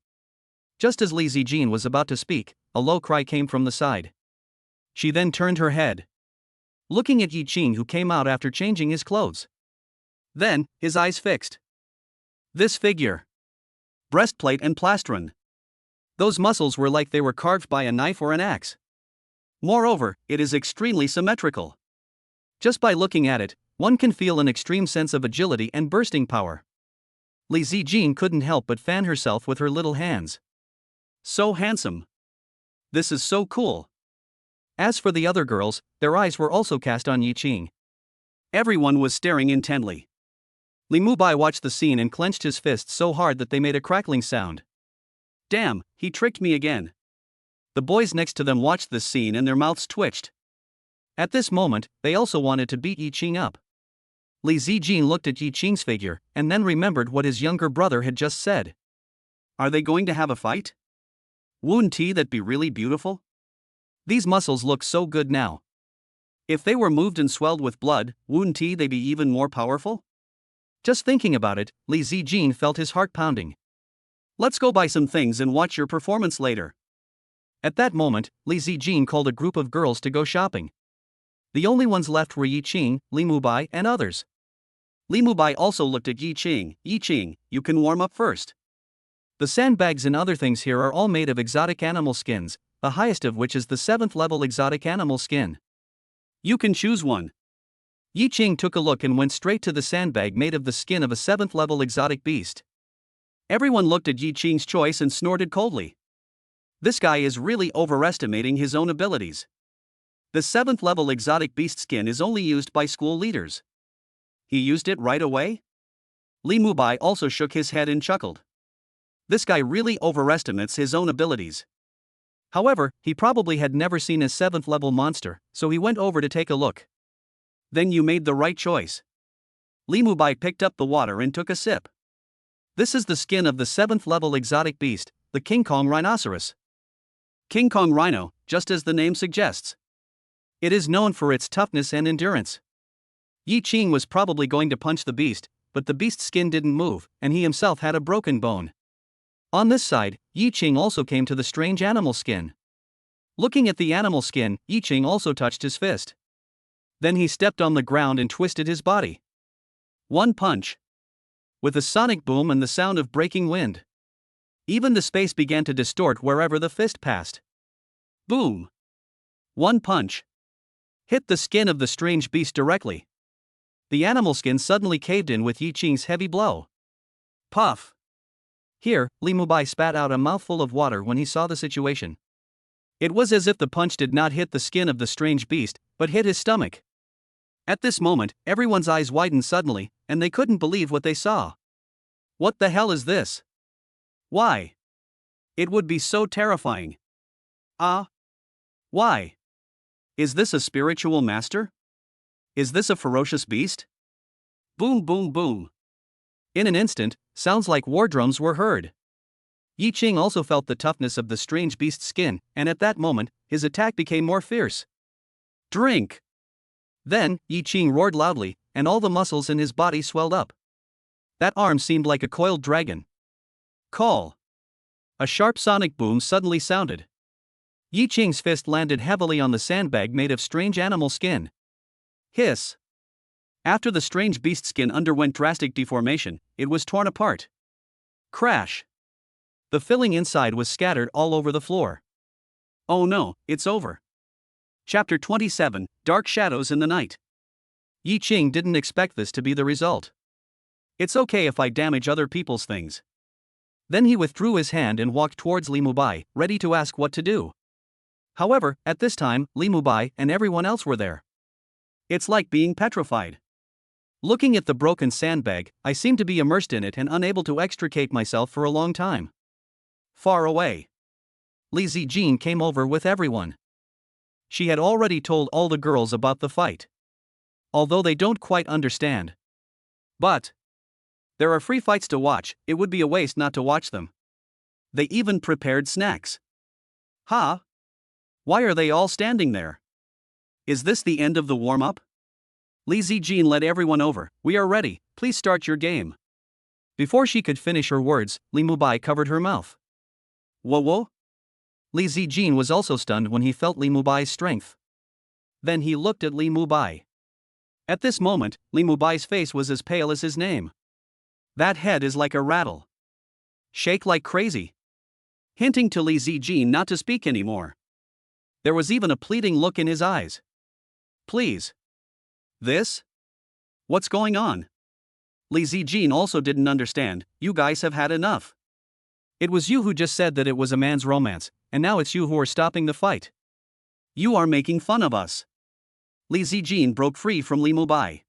Just as Li Zijin was about to speak, a low cry came from the side. She then turned her head. looking at Yi Qing, who came out after changing his clothes. Then, his eyes fixed. This figure. Breastplate and plastron. Those muscles were like they were carved by a knife or an axe. Moreover, it is extremely symmetrical. Just by looking at it, one can feel an extreme sense of agility and bursting power. Li Zijin couldn't help but fan herself with her little hands. So handsome. This is so cool. As for the other girls, their eyes were also cast on Yi Qing. Everyone was staring intently. Li Mubai watched the scene and clenched his fists so hard that they made a crackling sound. Damn, he tricked me again. The boys next to them watched this scene and their mouths twitched. At this moment, they also wanted to beat Yi Qing up. Li Zijin looked at Yi Qing's figure and then remembered what his younger brother had just said. Are they going to have a fight? Wouldn't that be really beautiful? These muscles look so good now. If they were moved and swelled with blood, wouldn't they be even more powerful? Just thinking about it, Li Zijin felt his heart pounding. Let's go buy some things and watch your performance later. At that moment, Li Zijin called a group of girls to go shopping. The only ones left were Yi Qing, Li Mubai, and others. Li Mubai also looked at Yi Qing. Yi Qing, you can warm up first. The sandbags and other things here are all made of exotic animal skins, the highest of which is the 7th level exotic animal skin. You can choose one. Yi Qing took a look and went straight to the sandbag made of the skin of a 7th level exotic beast. Everyone looked at Yi Qing's choice and snorted coldly. This guy is really overestimating his own abilities. The 7th level exotic beast skin is only used by school leaders. He used it right away? Li Mubai also shook his head and chuckled. This guy really overestimates his own abilities. However, he probably had never seen a 7th level monster, so he went over to take a look. Then you made the right choice. Li Mubai picked up the water and took a sip. This is the skin of the 7th level exotic beast, the King Kong rhinoceros. King Kong rhino, just as the name suggests. It is known for its toughness and endurance. Yi Qing was probably going to punch the beast, but the beast's skin didn't move, and he himself had a broken bone. On this side, Yi Qing also came to the strange animal skin. Looking at the animal skin, Yi Qing also touched his fist. Then he stepped on the ground and twisted his body. One punch. With a sonic boom and the sound of breaking wind. Even the space began to distort wherever the fist passed. Boom. One punch. Hit the skin of the strange beast directly. The animal skin suddenly caved in with Yi Qing's heavy blow. Puff. Here, Li Mubai spat out a mouthful of water when he saw the situation. It was as if the punch did not hit the skin of the strange beast, but hit his stomach. At this moment, everyone's eyes widened suddenly, and they couldn't believe what they saw. What the hell is this? Why? It would be so terrifying. Why? Is this a spiritual master? Is this a ferocious beast? Boom, boom, boom. In an instant, sounds like war drums were heard. Yi Qing also felt the toughness of the strange beast's skin, and at that moment, his attack became more fierce. Drink! Then, Yi Qing roared loudly, and all the muscles in his body swelled up. That arm seemed like a coiled dragon. Call! A sharp sonic boom suddenly sounded. Yi Qing's fist landed heavily on the sandbag made of strange animal skin. Hiss! After the strange beast skin underwent drastic deformation, it was torn apart. Crash! The filling inside was scattered all over the floor. Oh no, it's over. Chapter 27, Dark Shadows in the Night. Yi Qing didn't expect this to be the result. It's okay if I damage other people's things. Then he withdrew his hand and walked towards Li Mubai, ready to ask what to do. However, at this time, Li Mubai and everyone else were there. It's like being petrified. Looking at the broken sandbag, I seemed to be immersed in it and unable to extricate myself for a long time. Far away. Li Zijin came over with everyone. She had already told all the girls about the fight. Although they don't quite understand. But there are free fights to watch, it would be a waste not to watch them. They even prepared snacks. Huh? Why are they all standing there? Is this the end of the warm-up? Li Zijin led everyone over. We are ready, please start your game. Before she could finish her words, Li Mubai covered her mouth. Whoa? Li Zijin was also stunned when he felt Li Mubai's strength. Then he looked at Li Mubai. At this moment, Li Mubai's face was as pale as his name. That head is like a rattle. Shake like crazy. Hinting to Li Zijin not to speak anymore. There was even a pleading look in his eyes. Please. This? What's going on? Li Zijin also didn't understand. You guys have had enough. It was you who just said that it was a man's romance, and now it's you who are stopping the fight. You are making fun of us. Li Zijin broke free from Li Mubai.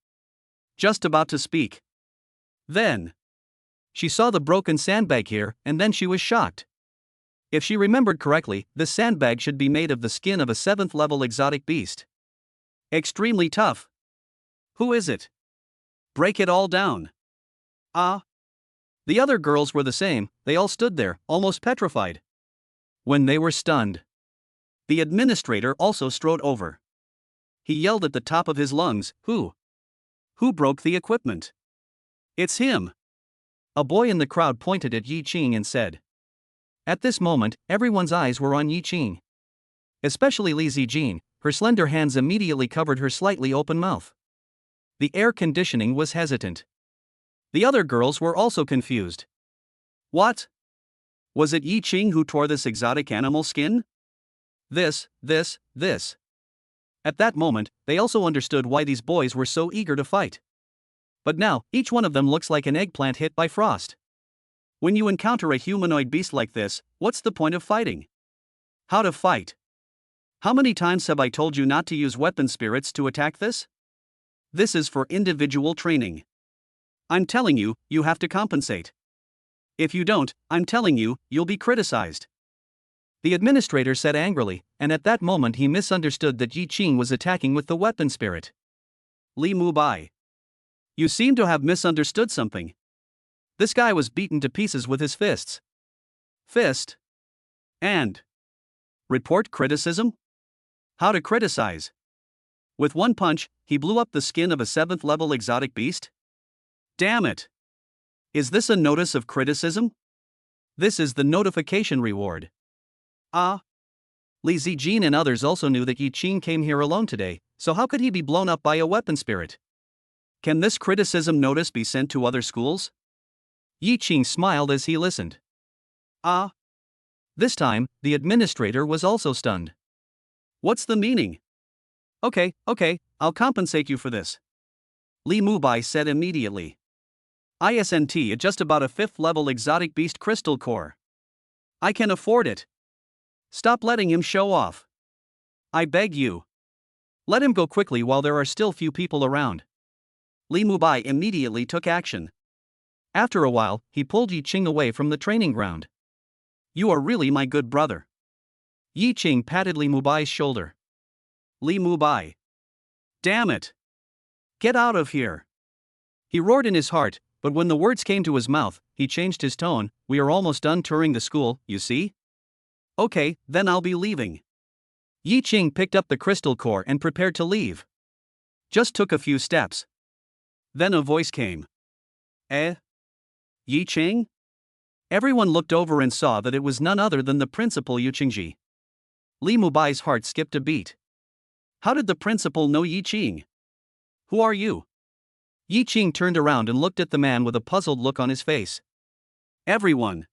Just about to speak. Then she saw the broken sandbag here, and then she was shocked. If she remembered correctly, this sandbag should be made of the skin of a 7th level exotic beast. Extremely tough. Who is it? Break it all down. Ah. The other girls were the same, they all stood there, almost petrified. When they were stunned. The administrator also strode over. He yelled at the top of his lungs, Who? Who broke the equipment? It's him. A boy in the crowd pointed at Yi Qing and said. At this moment, everyone's eyes were on Yi Qing. Especially Li Zijin, her slender hands immediately covered her slightly open mouth. The air conditioning was hesitant. The other girls were also confused. What? Was it Yi Qing who tore this exotic animal skin? This. At that moment, they also understood why these boys were so eager to fight. But now, each one of them looks like an eggplant hit by frost. When you encounter a humanoid beast like this, what's the point of fighting? How to fight? How many times have I told you not to use weapon spirits to attack this? This is for individual training. I'm telling you, you have to compensate. If you don't, I'm telling you, you'll be criticized. The administrator said angrily, and at that moment he misunderstood that Yi Qing was attacking with the weapon spirit. Li Mubai. You seem to have misunderstood something. This guy was beaten to pieces with his fists. Fist? And? Report criticism? How to criticize? With one punch, he blew up the skin of a 7th level exotic beast? Damn it! Is this a notice of criticism? This is the notification reward. Ah. Li Zijin and others also knew that Yi Qing came here alone today, so how could he be blown up by a weapon spirit? Can this criticism notice be sent to other schools? Yi Qing smiled as he listened. Ah. This time, the administrator was also stunned. What's the meaning? Okay, I'll compensate you for this. Li Mubai said immediately. ISNT at just about a 5th level exotic beast crystal core. I can afford it. Stop letting him show off. I beg you. Let him go quickly while there are still few people around. Li Mubai immediately took action. After a while, he pulled Yi Qing away from the training ground. You are really my good brother. Yi Qing patted Li Mubai's shoulder. Li Mubai. Damn it. Get out of here. He roared in his heart, but when the words came to his mouth, he changed his tone. We are almost done touring the school, you see? Okay, then I'll be leaving. Yi Qing picked up the crystal core and prepared to leave. Just took a few steps. Then a voice came. Eh? Yi Qing? Everyone looked over and saw that it was none other than the principal Yu Qingji. Li Mubai's heart skipped a beat. How did the principal know Yi Qing? Who are you? Yi Qing turned around and looked at the man with a puzzled look on his face. Everyone.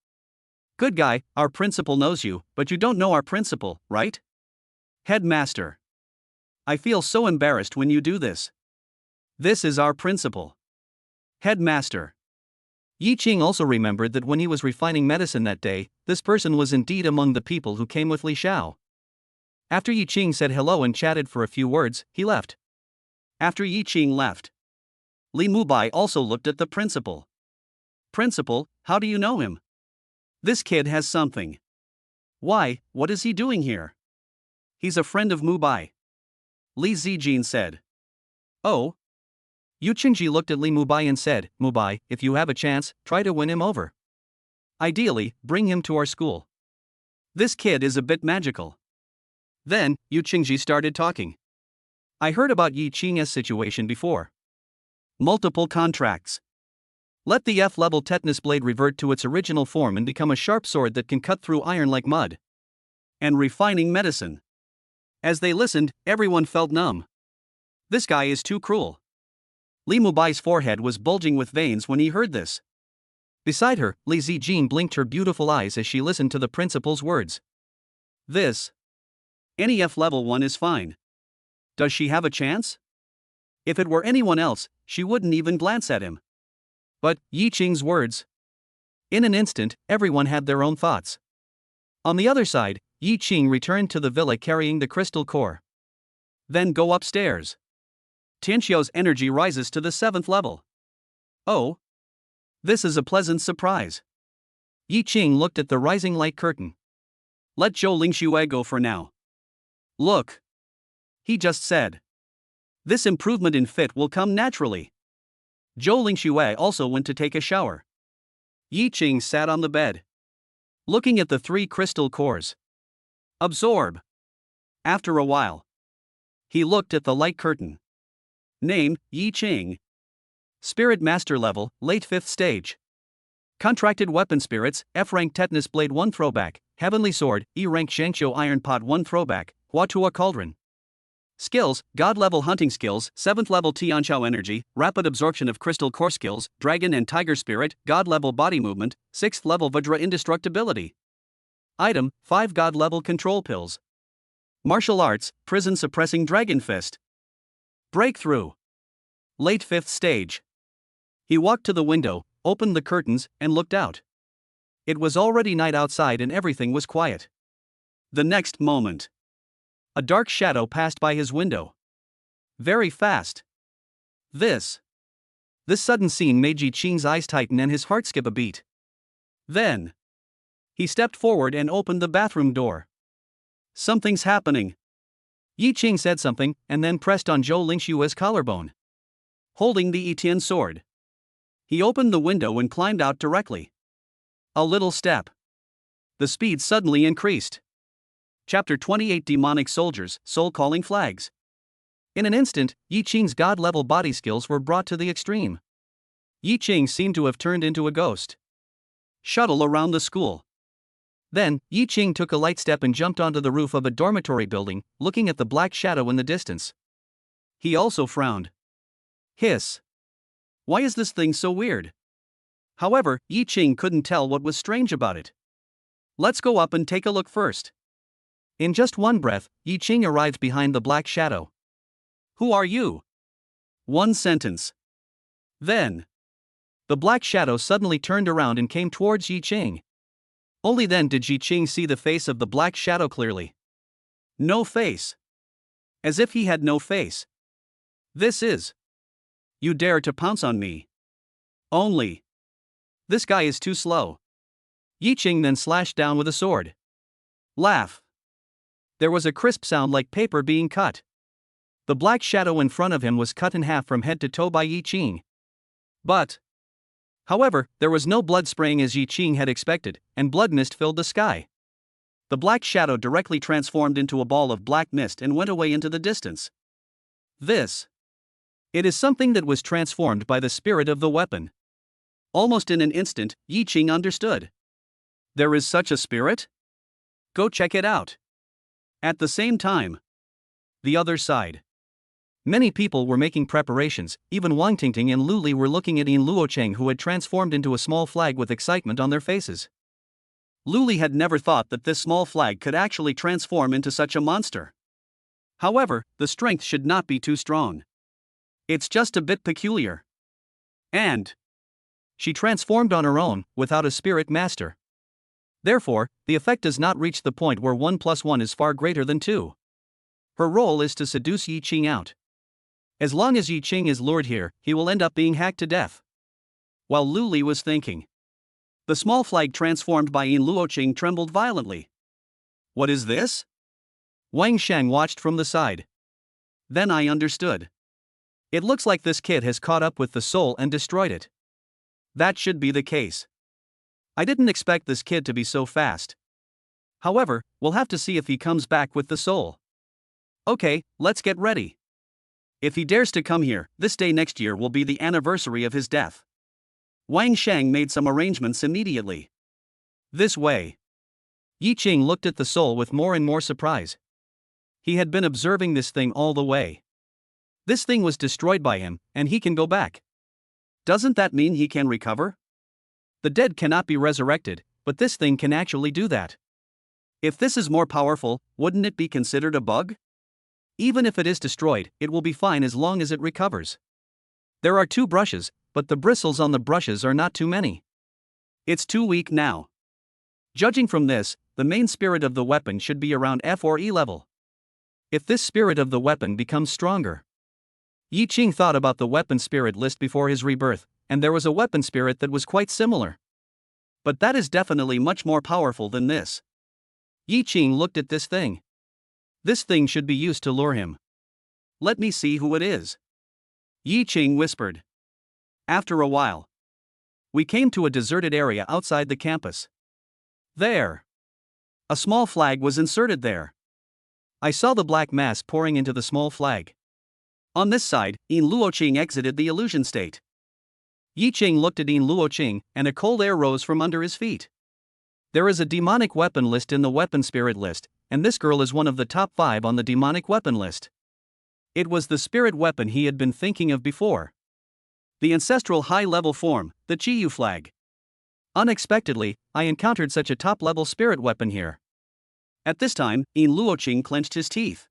Good guy, our principal knows you, but you don't know our principal, right? Headmaster. I feel so embarrassed when you do this. This is our principal. Headmaster. Yi Qing also remembered that when he was refining medicine that day, this person was indeed among the people who came with Li Xiao. After Yi Qing said hello and chatted for a few words, he left. After Yi Qing left, Li Mubai also looked at the principal. Principal, how do you know him? This kid has something. Why, what is he doing here? He's a friend of Mubai. Li Zijin said. Oh? Yu Qingji looked at Li Mubai and said, Mubai, if you have a chance, try to win him over. Ideally, bring him to our school. This kid is a bit magical. Then, Yu Qingji started talking. I heard about Yi Qing's situation before. Multiple contracts. Let the F-level tetanus blade revert to its original form and become a sharp sword that can cut through iron like mud. And refining medicine. As they listened, everyone felt numb. This guy is too cruel. Li Mubai's forehead was bulging with veins when he heard this. Beside her, Li Zijin blinked her beautiful eyes as she listened to the principal's words. This. Any F level 1 is fine. Does she have a chance? If it were anyone else, she wouldn't even glance at him. But, Yi Qing's words. In an instant, everyone had their own thoughts. On the other side, Yi Qing returned to the villa carrying the crystal core. Then go upstairs. Tianxiu's energy rises to the 7th level. Oh. This is a pleasant surprise. Yi Qing looked at the rising light curtain. Let Zhou Lingxue go for now. Look. He just said. This improvement in fit will come naturally. Zhou Lingxue also went to take a shower. Yi Qing sat on the bed, looking at the 3 crystal cores. Absorb. After a while, he looked at the light curtain. Name, Yi Qing. Spirit Master level, late 5th stage. Contracted weapon spirits, F rank Tetanus Blade 1 throwback, Heavenly Sword, E rank Zhangqiu Iron Pot 1 throwback, Huatua Cauldron. Skills, God level hunting skills, 7th level Tianqiu energy, rapid absorption of crystal core skills, dragon and tiger spirit, God level body movement, 6th level Vajra indestructibility. Item, 5 God level control pills. Martial arts, prison suppressing dragon fist. Breakthrough. Late 5th stage. He walked to the window, opened the curtains, and looked out. It was already night outside and everything was quiet. The next moment, a dark shadow passed by his window. Very fast. This sudden scene made Yi Qing's eyes tighten and his heart skip a beat. Then, he stepped forward and opened the bathroom door. Something's happening. Yi Qing said something and then pressed on Zhou Lingxue's collarbone. Holding the Etian sword, he opened the window and climbed out directly. A little step. The speed suddenly increased. Chapter 28 Demonic Soldiers, Soul-Calling Flags. In an instant, Yi Qing's god-level body skills were brought to the extreme. Yi Qing seemed to have turned into a ghost. Shuttle around the school. Then, Yi Qing took a light step and jumped onto the roof of a dormitory building, looking at the black shadow in the distance. He also frowned. Hiss. Why is this thing so weird? However, Yi Qing couldn't tell what was strange about it. Let's go up and take a look first. In just one breath, Yi Qing arrived behind the black shadow. Who are you? One sentence. Then, the black shadow suddenly turned around and came towards Yi Qing. Only then did Yi Qing see the face of the black shadow clearly. No face. As if he had no face. This is. You dare to pounce on me. Only. This guy is too slow. Yi Qing then slashed down with a sword. Laugh. There was a crisp sound like paper being cut. The black shadow in front of him was cut in half from head to toe by Yi Qing. However, there was no blood spraying as Yi Qing had expected, and blood mist filled the sky. The black shadow directly transformed into a ball of black mist and went away into the distance. It is something that was transformed by the spirit of the weapon. Almost in an instant, Yi Qing understood. There is such a spirit? Go check it out. At the same time, the other side. Many people were making preparations, even Wang Tingting and Lu Li were looking at Yin Luocheng, who had transformed into a small flag with excitement on their faces. Lu Li had never thought that this small flag could actually transform into such a monster. However, the strength should not be too strong. It's just a bit peculiar. And she transformed on her own, without a spirit master. Therefore, the effect does not reach the point where 1 + 1 is far greater than 2. Her role is to seduce Yi Qing out. As long as Yi Qing is lured here, he will end up being hacked to death. While Lu Li was thinking, the small flag transformed by Yin Luoqing trembled violently. What is this? Wang Shang watched from the side. Then I understood. It looks like this kid has caught up with the soul and destroyed it. That should be the case. I didn't expect this kid to be so fast. However, we'll have to see if he comes back with the soul. Okay, let's get ready. If he dares to come here, this day next year will be the anniversary of his death. Wang Shang made some arrangements immediately. This way. Yi Qing looked at the soul with more and more surprise. He had been observing this thing all the way. This thing was destroyed by him, and he can go back. Doesn't that mean he can recover? The dead cannot be resurrected, but this thing can actually do that. If this is more powerful, wouldn't it be considered a bug? Even if it is destroyed, it will be fine as long as it recovers. There are 2 brushes, but the bristles on the brushes are not too many. It's too weak now. Judging from this, the main spirit of the weapon should be around F or E level. If this spirit of the weapon becomes stronger. Yi Qing thought about the weapon spirit list before his rebirth, and there was a weapon spirit that was quite similar. But that is definitely much more powerful than this. Yi Qing looked at this thing. This thing should be used to lure him. Let me see who it is. Yi Qing whispered. After a while, we came to a deserted area outside the campus. There. A small flag was inserted there. I saw the black mass pouring into the small flag. On this side, Yin Luoqing exited the illusion state. Yi Qing looked at Yin Luoqing, and a cold air rose from under his feet. There is a demonic weapon list in the weapon spirit list, and this girl is one of the top 5 on the demonic weapon list. It was the spirit weapon he had been thinking of before. The ancestral high-level form, the Chiyu flag. Unexpectedly, I encountered such a top-level spirit weapon here. At this time, Yin Luoqing clenched his teeth.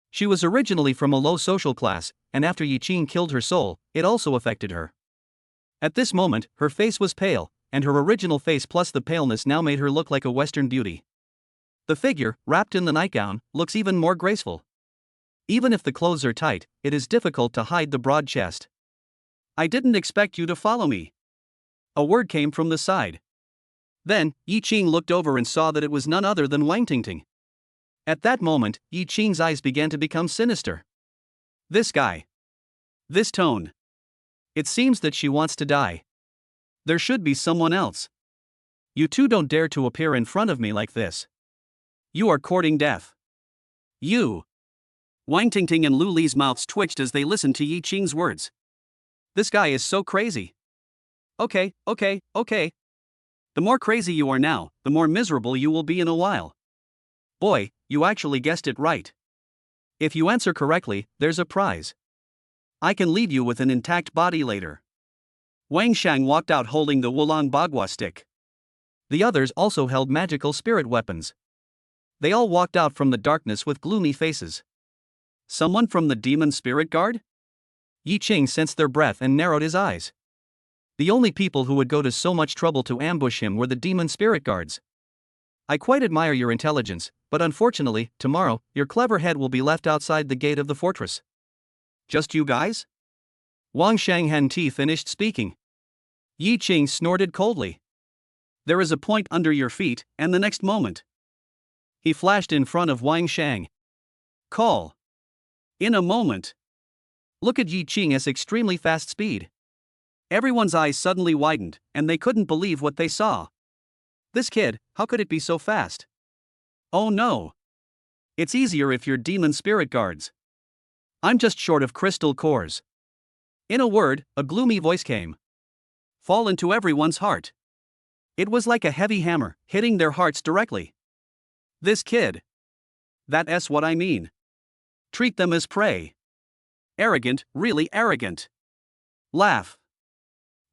She was originally from a low social class, and after Yi Qing killed her soul, it also affected her. At this moment, her face was pale, and her original face plus the paleness now made her look like a Western beauty. The figure, wrapped in the nightgown, looks even more graceful. Even if the clothes are tight, it is difficult to hide the broad chest. I didn't expect you to follow me. A word came from the side. Then, Yi Qing looked over and saw that it was none other than Wang Tingting. At that moment, Yi Qing's eyes began to become sinister. This guy. This tone. It seems that she wants to die. There should be someone else. You two don't dare to appear in front of me like this. You are courting death. You. Wang Tingting and Lu Li's mouths twitched as they listened to Yi Qing's words. This guy is so crazy. Okay. The more crazy you are now, the more miserable you will be in a while. Boy, you actually guessed it right. If you answer correctly, there's a prize. I can leave you with an intact body later. Wang Shang walked out holding the Wulong Bagua stick. The others also held magical spirit weapons. They all walked out from the darkness with gloomy faces. Someone from the demon spirit guard? Yi Qing sensed their breath and narrowed his eyes. The only people who would go to so much trouble to ambush him were the demon spirit guards. I quite admire your intelligence, but unfortunately, tomorrow, your clever head will be left outside the gate of the fortress. Just you guys? Wang Shanghan Ti finished speaking. Yi Qing snorted coldly. There is a point under your feet, and the next moment. He flashed in front of Wang Shang. Call. In a moment. Look at Yi Qing's extremely fast speed. Everyone's eyes suddenly widened, and they couldn't believe what they saw. This kid, how could it be so fast? Oh no. It's easier if you're demon spirit guards. I'm just short of crystal cores. In a word, a gloomy voice came. Fall into everyone's heart. It was like a heavy hammer, hitting their hearts directly. This kid. That's what I mean. Treat them as prey. Arrogant, really arrogant. Laugh.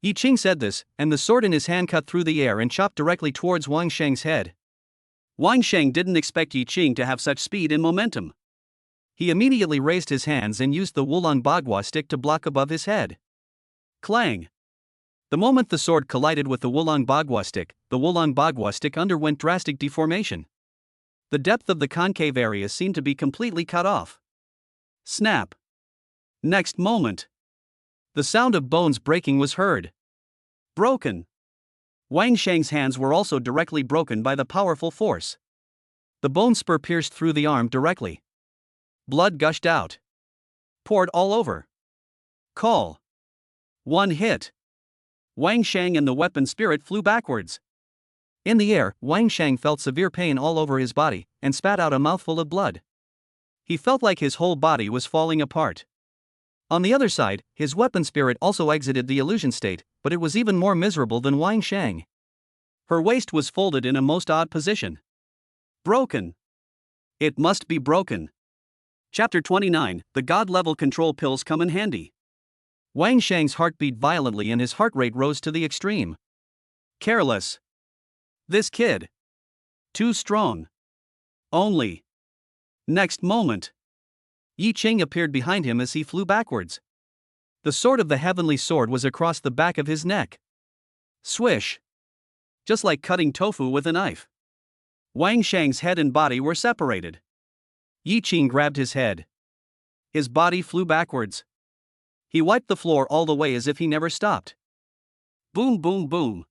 Yi Qing said this, and the sword in his hand cut through the air and chopped directly towards Wang Shang's head. Wang Shang didn't expect Yi Qing to have such speed and momentum. He immediately raised his hands and used the Wulong Bagua stick to block above his head. Clang! The moment the sword collided with the Wulong Bagua stick underwent drastic deformation. The depth of the concave area seemed to be completely cut off. Snap! Next moment. The sound of bones breaking was heard. Broken. Wang Shang's hands were also directly broken by the powerful force. The bone spur pierced through the arm directly. Blood gushed out. Poured all over. Call. One hit. Wang Shang and the weapon spirit flew backwards. In the air, Wang Shang felt severe pain all over his body, and spat out a mouthful of blood. He felt like his whole body was falling apart. On the other side, his weapon spirit also exited the illusion state, but it was even more miserable than Wang Shang. Her waist was folded in a most odd position. Broken. It must be broken. Chapter 29, The God-level control pills come in handy. Wang Shang's heart beat violently and his heart rate rose to the extreme. Careless. This kid. Too strong. Only. Next moment. Yi Qing appeared behind him as he flew backwards. The sword of the heavenly sword was across the back of his neck. Swish. Just like cutting tofu with a knife. Wang Shang's head and body were separated. Yi Qing grabbed his head. His body flew backwards. He wiped the floor all the way as if he never stopped. Boom, boom, boom.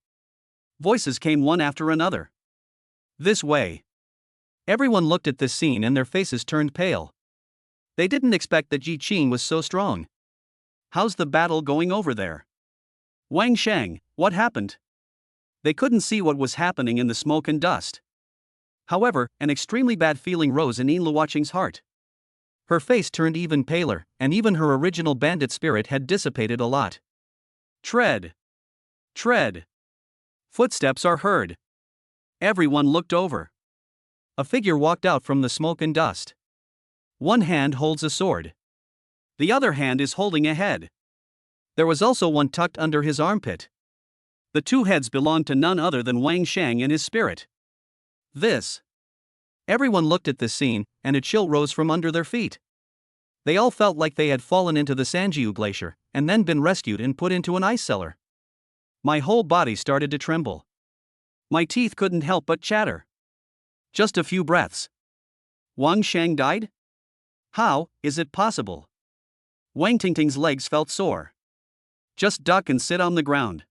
Voices came one after another. This way. Everyone looked at this scene and their faces turned pale. They didn't expect that Yi Qing was so strong. How's the battle going over there? Wang Shang, what happened? They couldn't see what was happening in the smoke and dust. However, an extremely bad feeling rose in Yin Luoqing's heart. Her face turned even paler, and even her original bandit spirit had dissipated a lot. Tread. Tread. Footsteps are heard. Everyone looked over. A figure walked out from the smoke and dust. One hand holds a sword. The other hand is holding a head. There was also one tucked under his armpit. The two heads belonged to none other than Wang Shang and his spirit. This. Everyone looked at this scene, and a chill rose from under their feet. They all felt like they had fallen into the Sanjiu Glacier, and then been rescued and put into an ice cellar. My whole body started to tremble. My teeth couldn't help but chatter. Just a few breaths. Wang Shang died? How is it possible? Wang Tingting's legs felt sore. Just duck and sit on the ground.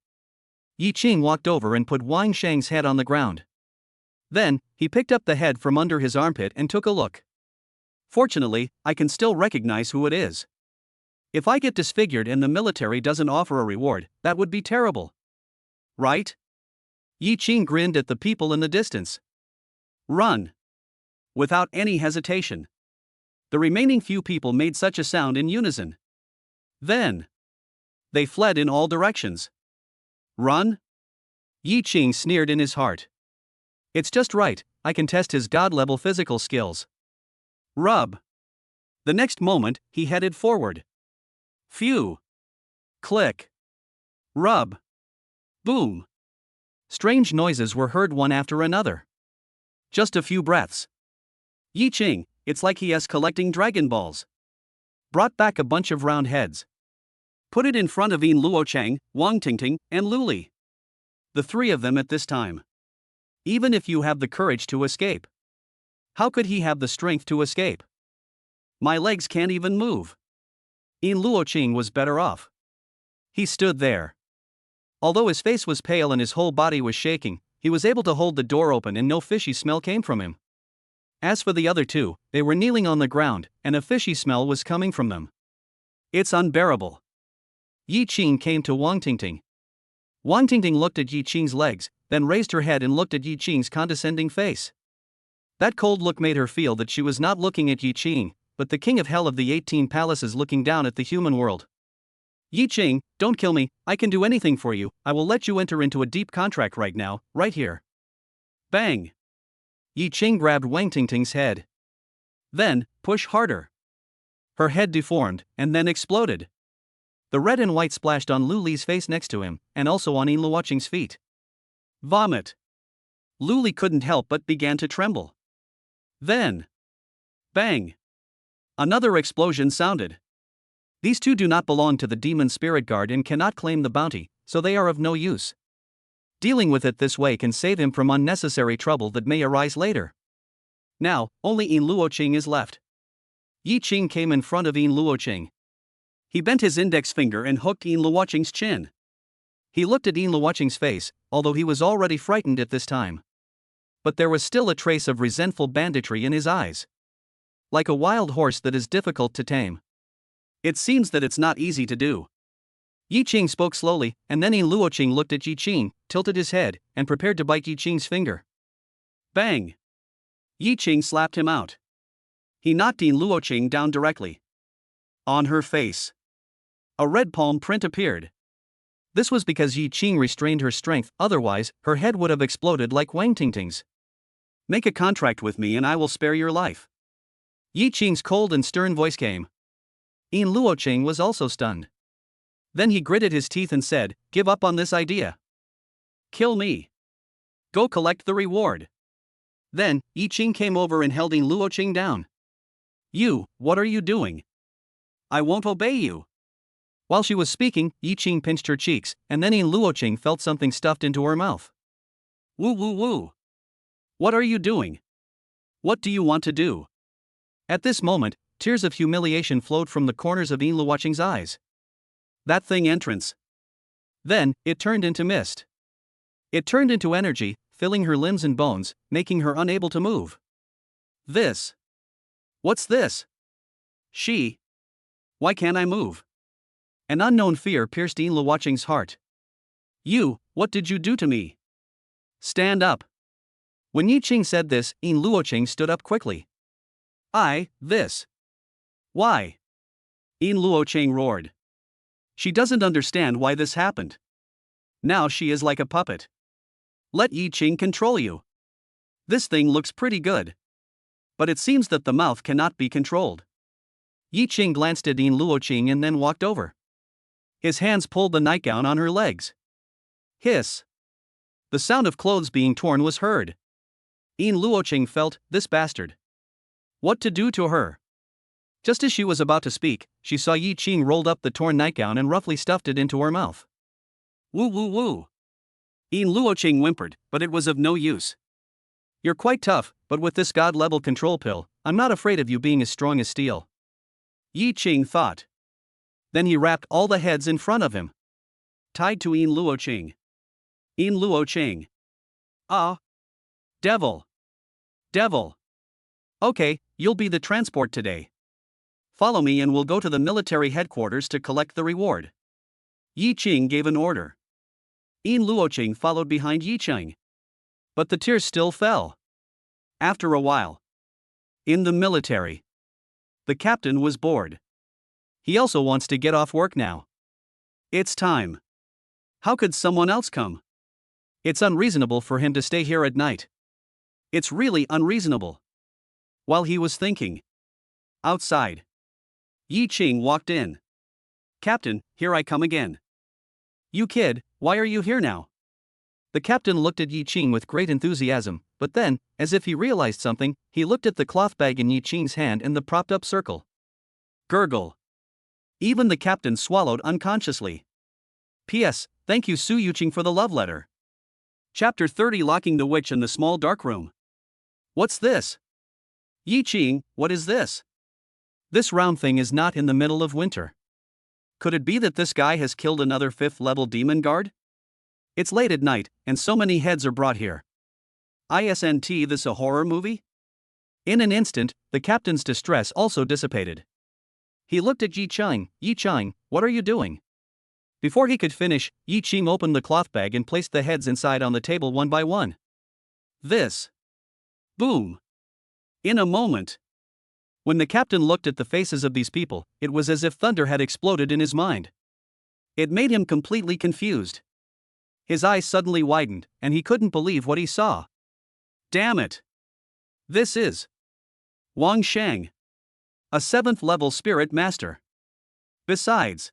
Yi Qing walked over and put Wang Shang's head on the ground. Then, he picked up the head from under his armpit and took a look. Fortunately, I can still recognize who it is. If I get disfigured and the military doesn't offer a reward, that would be terrible. Right? Yi Qing grinned at the people in the distance. Run. Without any hesitation. The remaining few people made such a sound in unison. Then. They fled in all directions. Run? Yi Qing sneered in his heart. It's just right, I can test his god-level physical skills. Rub. The next moment, he headed forward. Phew. Click. Rub. Boom. Strange noises were heard one after another. Just a few breaths. Yi Qing, it's like he is collecting Dragon Balls. Brought back a bunch of round heads. Put it in front of Yin Luoqing, Wang Tingting, and Luli. The three of them at this time. Even if you have the courage to escape. How could he have the strength to escape? My legs can't even move. Yin Luoqing was better off. He stood there. Although his face was pale and his whole body was shaking, he was able to hold the door open and no fishy smell came from him. As for the other two, they were kneeling on the ground, and a fishy smell was coming from them. It's unbearable. Yi Qing came to Wang Tingting. Wang Tingting looked at Yi Qing's legs, then raised her head and looked at Yi Qing's condescending face. That cold look made her feel that she was not looking at Yi Qing, but the king of hell of the 18 palaces looking down at the human world. Yi Qing, don't kill me, I can do anything for you, I will let you enter into a deep contract right now, right here. Bang! Yi Qing grabbed Wang Tingting's head. Then, push harder. Her head deformed, and then exploded. The red and white splashed on Luli's face next to him, and also on Yin Luoqing's feet. Vomit. Luli couldn't help but began to tremble. Then. Bang! Another explosion sounded. These two do not belong to the demon spirit guard and cannot claim the bounty, so they are of no use. Dealing with it this way can save him from unnecessary trouble that may arise later. Now, only Yin Luoqing is left. Yi Qing came in front of Yin Luoqing. He bent his index finger and hooked Yin Luoqing's chin. He looked at Yin Luoqing's face, although he was already frightened at this time. But there was still a trace of resentful banditry in his eyes. Like a wild horse that is difficult to tame. It seems that it's not easy to do. Yi Qing spoke slowly, and then Yin Luoqing looked at Yi Qing, tilted his head, and prepared to bite Yi Qing's finger. Bang! Yi Qing slapped him out. He knocked Yin Luoqing down directly. On her face. A red palm print appeared. This was because Yi Qing restrained her strength, otherwise, her head would have exploded like Wang Tingting's. Make a contract with me and I will spare your life. Yi Qing's cold and stern voice came. Yin Luoqing was also stunned. Then he gritted his teeth and said, "Give up on this idea. Kill me. Go collect the reward." Then, Yi Qing came over and held Yin Luoqing down. "You, what are you doing? I won't obey you." While she was speaking, Yi Qing pinched her cheeks, and then Yin Luoqing felt something stuffed into her mouth. "Woo woo woo. What are you doing? What do you want to do?" At this moment, tears of humiliation flowed from the corners of Yin Luoqing's eyes. That thing entrance. Then, it turned into mist. It turned into energy, filling her limbs and bones, making her unable to move. This. What's this? Why can't I move? An unknown fear pierced Yin Luoqing's heart. "You, what did you do to me? Stand up." When Yi Qing said this, Yin Luoqing stood up quickly. This. Why? Yin Luoqing roared. She doesn't understand why this happened. Now she is like a puppet. Let Yi Qing control you. This thing looks pretty good. But it seems that the mouth cannot be controlled. Yi Qing glanced at Yin Luoqing and then walked over. His hands pulled the nightgown on her legs. Hiss. The sound of clothes being torn was heard. Yin Luoqing felt, this bastard. What to do to her? Just as she was about to speak, she saw Yi Qing rolled up the torn nightgown and roughly stuffed it into her mouth. Woo woo woo. Yin Luoqing whimpered, but it was of no use. You're quite tough, but with this god-level control pill, I'm not afraid of you being as strong as steel. Yi Qing thought. Then he wrapped all the heads in front of him. Tied to Yin Luoqing. Yin Luoqing. Ah. Devil. Devil. Okay, you'll be the transport today. Follow me and we'll go to the military headquarters to collect the reward. Yi Qing gave an order. Yin Luoqing followed behind Yi Qing. But the tears still fell. After a while. In the military. The captain was bored. He also wants to get off work now. It's time. How could someone else come? It's unreasonable for him to stay here at night. It's really unreasonable. While he was thinking. Outside. Yi Qing walked in. Captain, here I come again. You kid, why are you here now? The captain looked at Yi Qing with great enthusiasm, but then, as if he realized something, he looked at the cloth bag in Yi Qing's hand and the propped-up circle. Gurgle. Even the captain swallowed unconsciously. P.S. Thank you Su Yuqing for the love letter. Chapter 30 Locking the Witch in the Small Dark Room. What's this? Yi Qing, what is this? This round thing is not in the middle of winter. Could it be that this guy has killed another 5th-level demon guard? It's late at night, and so many heads are brought here. Isn't this a horror movie? In an instant, the captain's distress also dissipated. He looked at Yi Qing, what are you doing? Before he could finish, Yi Qing opened the cloth bag and placed the heads inside on the table one by one. This. Boom. In a moment. When the captain looked at the faces of these people, it was as if thunder had exploded in his mind. It made him completely confused. His eyes suddenly widened, and he couldn't believe what he saw. Damn it! This is Wang Sheng, a 7th-level spirit master. Besides,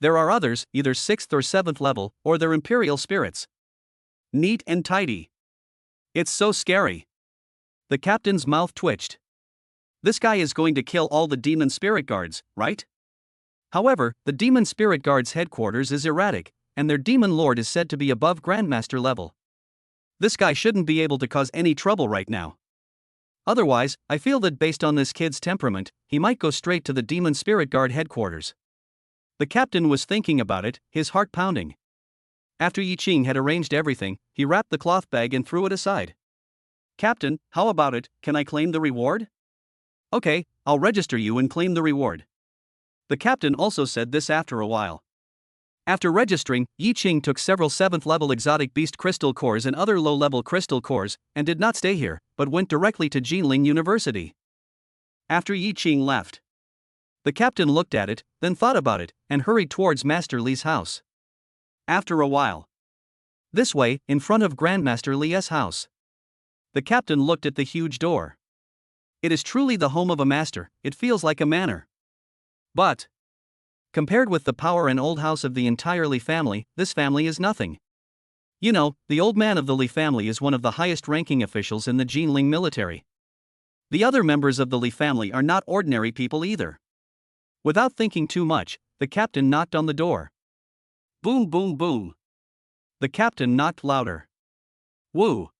there are others, either 6th or 7th level, or they're imperial spirits. Neat and tidy. It's so scary. The captain's mouth twitched. This guy is going to kill all the demon spirit guards, right? However, the demon spirit guards' headquarters is erratic, and their demon lord is said to be above Grandmaster level. This guy shouldn't be able to cause any trouble right now. Otherwise, I feel that based on this kid's temperament, he might go straight to the demon spirit guard headquarters. The captain was thinking about it, his heart pounding. After Yi Qing had arranged everything, he wrapped the cloth bag and threw it aside. Captain, how about it, can I claim the reward? Okay, I'll register you and claim the reward. The captain also said this after a while. After registering, Yi Qing took several 7th-level exotic beast crystal cores and other low-level crystal cores, and did not stay here, but went directly to Jinling University. After Yi Qing left, the captain looked at it, then thought about it, and hurried towards Master Li's house. After a while, this way, in front of Grandmaster Li's house, the captain looked at the huge door. It is truly the home of a master, it feels like a manor. But, compared with the power and old house of the entire Li family, this family is nothing. You know, the old man of the Li family is one of the highest ranking officials in the Jinling military. The other members of the Li family are not ordinary people either. Without thinking too much, the captain knocked on the door. Boom, boom, boom. The captain knocked louder. Woo.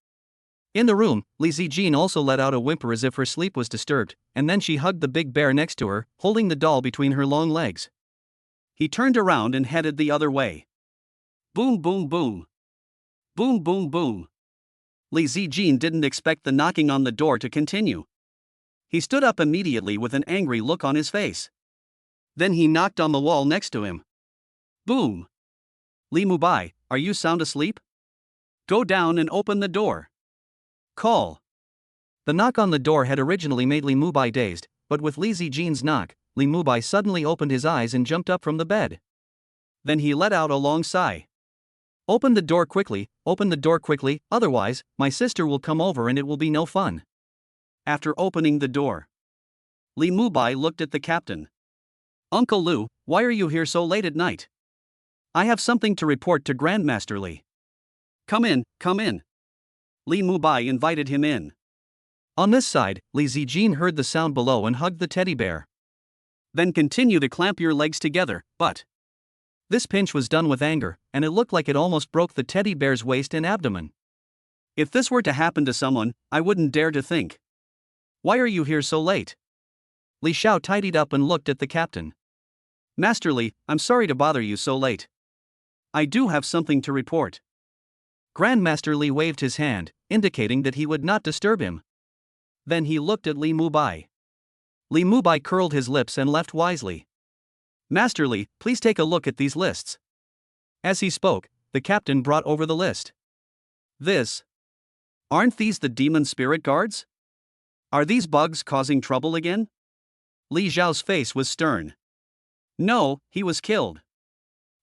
In the room, Li Zijin also let out a whimper as if her sleep was disturbed, and then she hugged the big bear next to her, holding the doll between her long legs. He turned around and headed the other way. Boom, boom, boom. Boom, boom, boom. Li Zijin didn't expect the knocking on the door to continue. He stood up immediately with an angry look on his face. Then he knocked on the wall next to him. Boom. Li Mubai, are you sound asleep? Go down and open the door. Call. The knock on the door had originally made Li Mubai dazed, but with Li Zijin's knock, Li Mubai suddenly opened his eyes and jumped up from the bed. Then he let out a long sigh. Open the door quickly, otherwise, my sister will come over and it will be no fun. After opening the door, Li Mubai looked at the captain. Uncle Lu, why are you here so late at night? I have something to report to Grandmaster Li. Come in, come in. Li Mubai invited him in. On this side, Li Zijin heard the sound below and hugged the teddy bear. Then continue to clamp your legs together, but. This pinch was done with anger, and it looked like it almost broke the teddy bear's waist and abdomen. If this were to happen to someone, I wouldn't dare to think. Why are you here so late? Li Xiao tidied up and looked at the captain. Master Li, I'm sorry to bother you so late. I do have something to report. Grandmaster Li waved his hand, indicating that he would not disturb him. Then he looked at Li Mubai. Li Mubai curled his lips and left wisely. Master Li, please take a look at these lists. As he spoke, the captain brought over the list. Aren't these the demon spirit guards? Are these bugs causing trouble again? Li Zhao's face was stern. No, he was killed.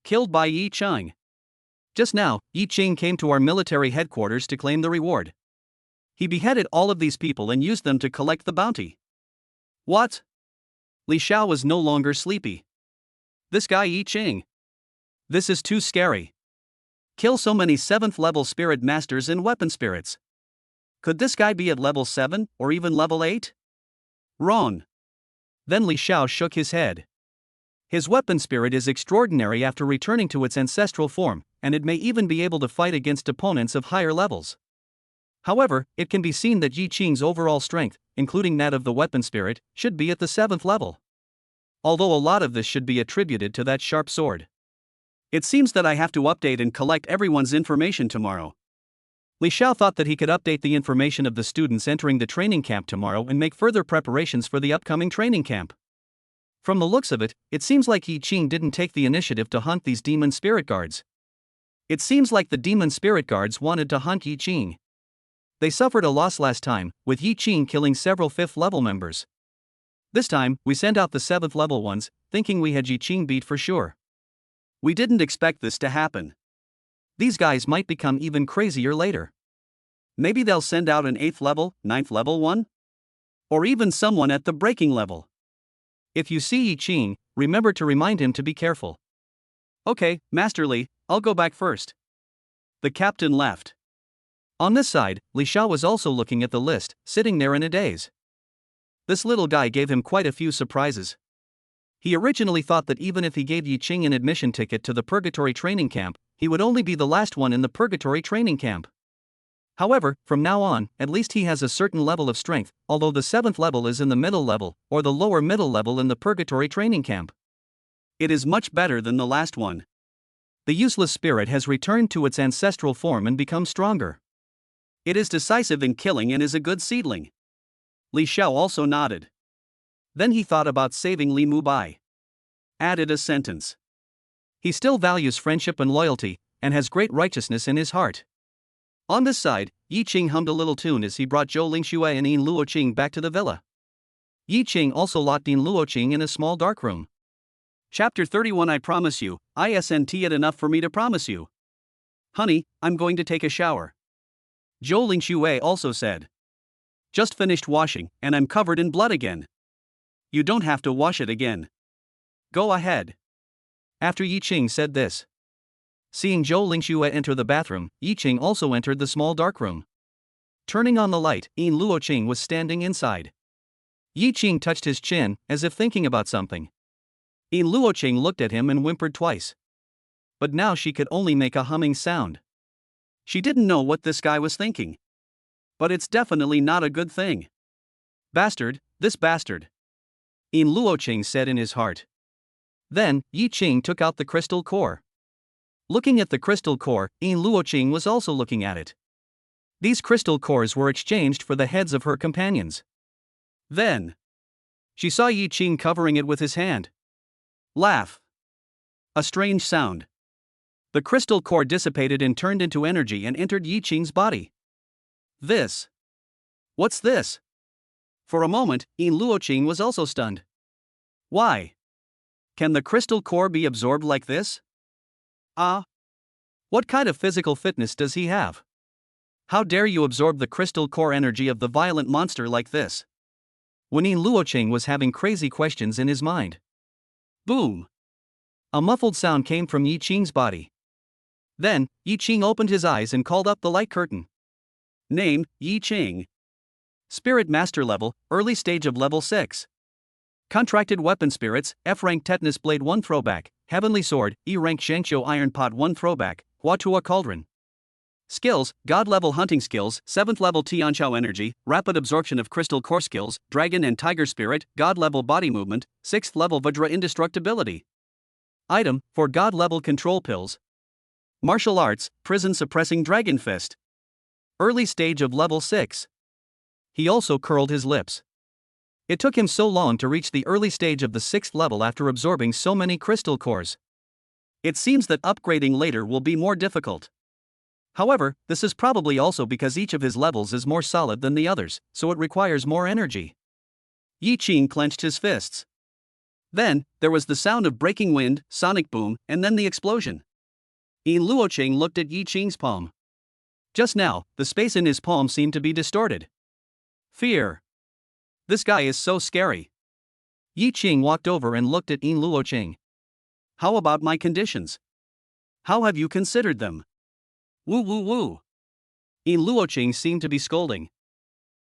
Killed by Yi Cheng. Just now, Yi Cheng came to our military headquarters to claim the reward. He beheaded all of these people and used them to collect the bounty. What? Li Xiao was no longer sleepy. This guy Yi Cheng. This is too scary. Kill so many 7th level spirit masters and weapon spirits. Could this guy be at level 7 or even level 8? Wrong. Then Li Xiao shook his head. His weapon spirit is extraordinary after returning to its ancestral form, and it may even be able to fight against opponents of higher levels. However, it can be seen that Yi Cheng's overall strength, including that of the weapon spirit, should be at the 7th level. Although a lot of this should be attributed to that sharp sword. It seems that I have to update and collect everyone's information tomorrow. Li Xiao thought that he could update the information of the students entering the training camp tomorrow and make further preparations for the upcoming training camp. From the looks of it, it seems like Yi Cheng didn't take the initiative to hunt these demon spirit guards. It seems like the demon spirit guards wanted to hunt Yi Cheng. They suffered a loss last time, with Yi Cheng killing several 5th level members. This time, we sent out the 7th level ones, thinking we had Yi Cheng beat for sure. We didn't expect this to happen. These guys might become even crazier later. Maybe they'll send out an 8th level, 9th level one? Or even someone at the breaking level. If you see Yi Cheng, remember to remind him to be careful. Okay, Master Li, I'll go back first. The captain left. On this side, Li Xiao was also looking at the list, sitting there in a daze. This little guy gave him quite a few surprises. He originally thought that even if he gave Yi Cheng an admission ticket to the Purgatory training camp, he would only be the last one in the Purgatory training camp. However, from now on, at least he has a certain level of strength, although the 7th level is in the middle level, or the lower middle level in the Purgatory training camp. It is much better than the last one. The useless spirit has returned to its ancestral form and become stronger. It is decisive in killing and is a good seedling. Li Xiao also nodded. Then he thought about saving Li Mubai. Added a sentence. He still values friendship and loyalty, and has great righteousness in his heart. On this side, Yi Cheng hummed a little tune as he brought Zhou Lingxue and Yin Luoqing back to the villa. Yi Cheng also locked Yin Luoqing in a small dark room. Chapter 31. I promise you, isn't it enough for me to promise you? Honey, I'm going to take a shower. Zhou Lingxue also said. Just finished washing, and I'm covered in blood again. You don't have to wash it again. Go ahead. After Yi Qing said this, seeing Zhou Lingxue enter the bathroom, Yi Qing also entered the small dark room. Turning on the light, Yin Luoqing was standing inside. Yi Qing touched his chin, as if thinking about something. Yin Luoqing looked at him and whimpered twice. But now she could only make a humming sound. She didn't know what this guy was thinking. But it's definitely not a good thing. Bastard, this bastard. Yin Luoqing said in his heart. Then, Yi Qing took out the crystal core. Looking at the crystal core, Yin Luoqing was also looking at it. These crystal cores were exchanged for the heads of her companions. Then, she saw Yi Qing covering it with his hand. Laugh. A strange sound. The crystal core dissipated and turned into energy and entered Yi Qing's body. This. What's this? For a moment, Yin Luoqing was also stunned. Why? Can the crystal core be absorbed like this? What kind of physical fitness does he have? How dare you absorb the crystal core energy of the violent monster like this? When Yin Luoqing was having crazy questions in his mind. Boom! A muffled sound came from Yi Qing's body. Then, Yi Qing opened his eyes and called up the light curtain. Name, Yi Qing. Spirit Master level, early stage of level 6. Contracted weapon spirits, F rank Tetanus Blade 1 throwback, Heavenly Sword, E rank Shangqiu Iron Pot 1 throwback, Huatua Cauldron. Skills, God level hunting skills, 7th level Tianqiao energy, rapid absorption of crystal core skills, dragon and tiger spirit, God level body movement, 6th level Vajra indestructibility. Item, for God level control pills. Martial arts, prison suppressing dragon fist. Early stage of level 6. He also curled his lips. It took him so long to reach the early stage of the 6th level after absorbing so many crystal cores. It seems that upgrading later will be more difficult. However, this is probably also because each of his levels is more solid than the others, so it requires more energy. Yi Qing clenched his fists. Then, there was the sound of breaking wind, sonic boom, and then the explosion. Yin Luoqing looked at Yi Qing's palm. Just now, the space in his palm seemed to be distorted. Fear. This guy is so scary. Yi Qing walked over and looked at Yin Luoqing. How about my conditions? How have you considered them? Woo woo woo. Yin Luoqing seemed to be scolding.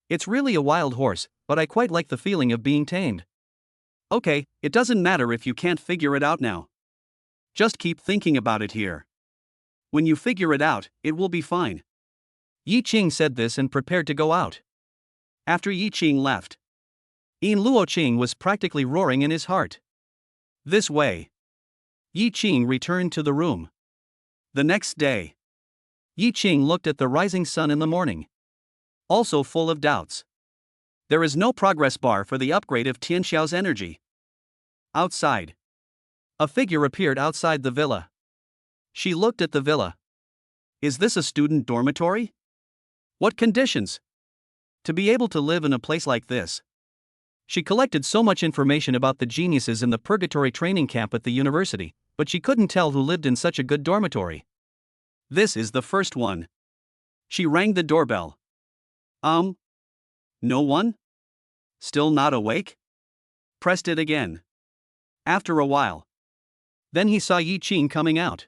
It's really a wild horse, but I quite like the feeling of being tamed. Okay, it doesn't matter if you can't figure it out now. Just keep thinking about it here. When you figure it out, it will be fine. Yi Qing said this and prepared to go out. After Yi Qing left, Yin Luoqing was practically roaring in his heart. This way. Yi Qing returned to the room. The next day, Yi Qing looked at the rising sun in the morning. Also full of doubts. There is no progress bar for the upgrade of Tianxiao's energy. Outside. A figure appeared outside the villa. She looked at the villa. Is this a student dormitory? What conditions? To be able to live in a place like this. She collected so much information about the geniuses in the purgatory training camp at the university, but she couldn't tell who lived in such a good dormitory. This is the first one. She rang the doorbell. No one? Still not awake? Pressed it again. After a while. Then he saw Yi Qing coming out.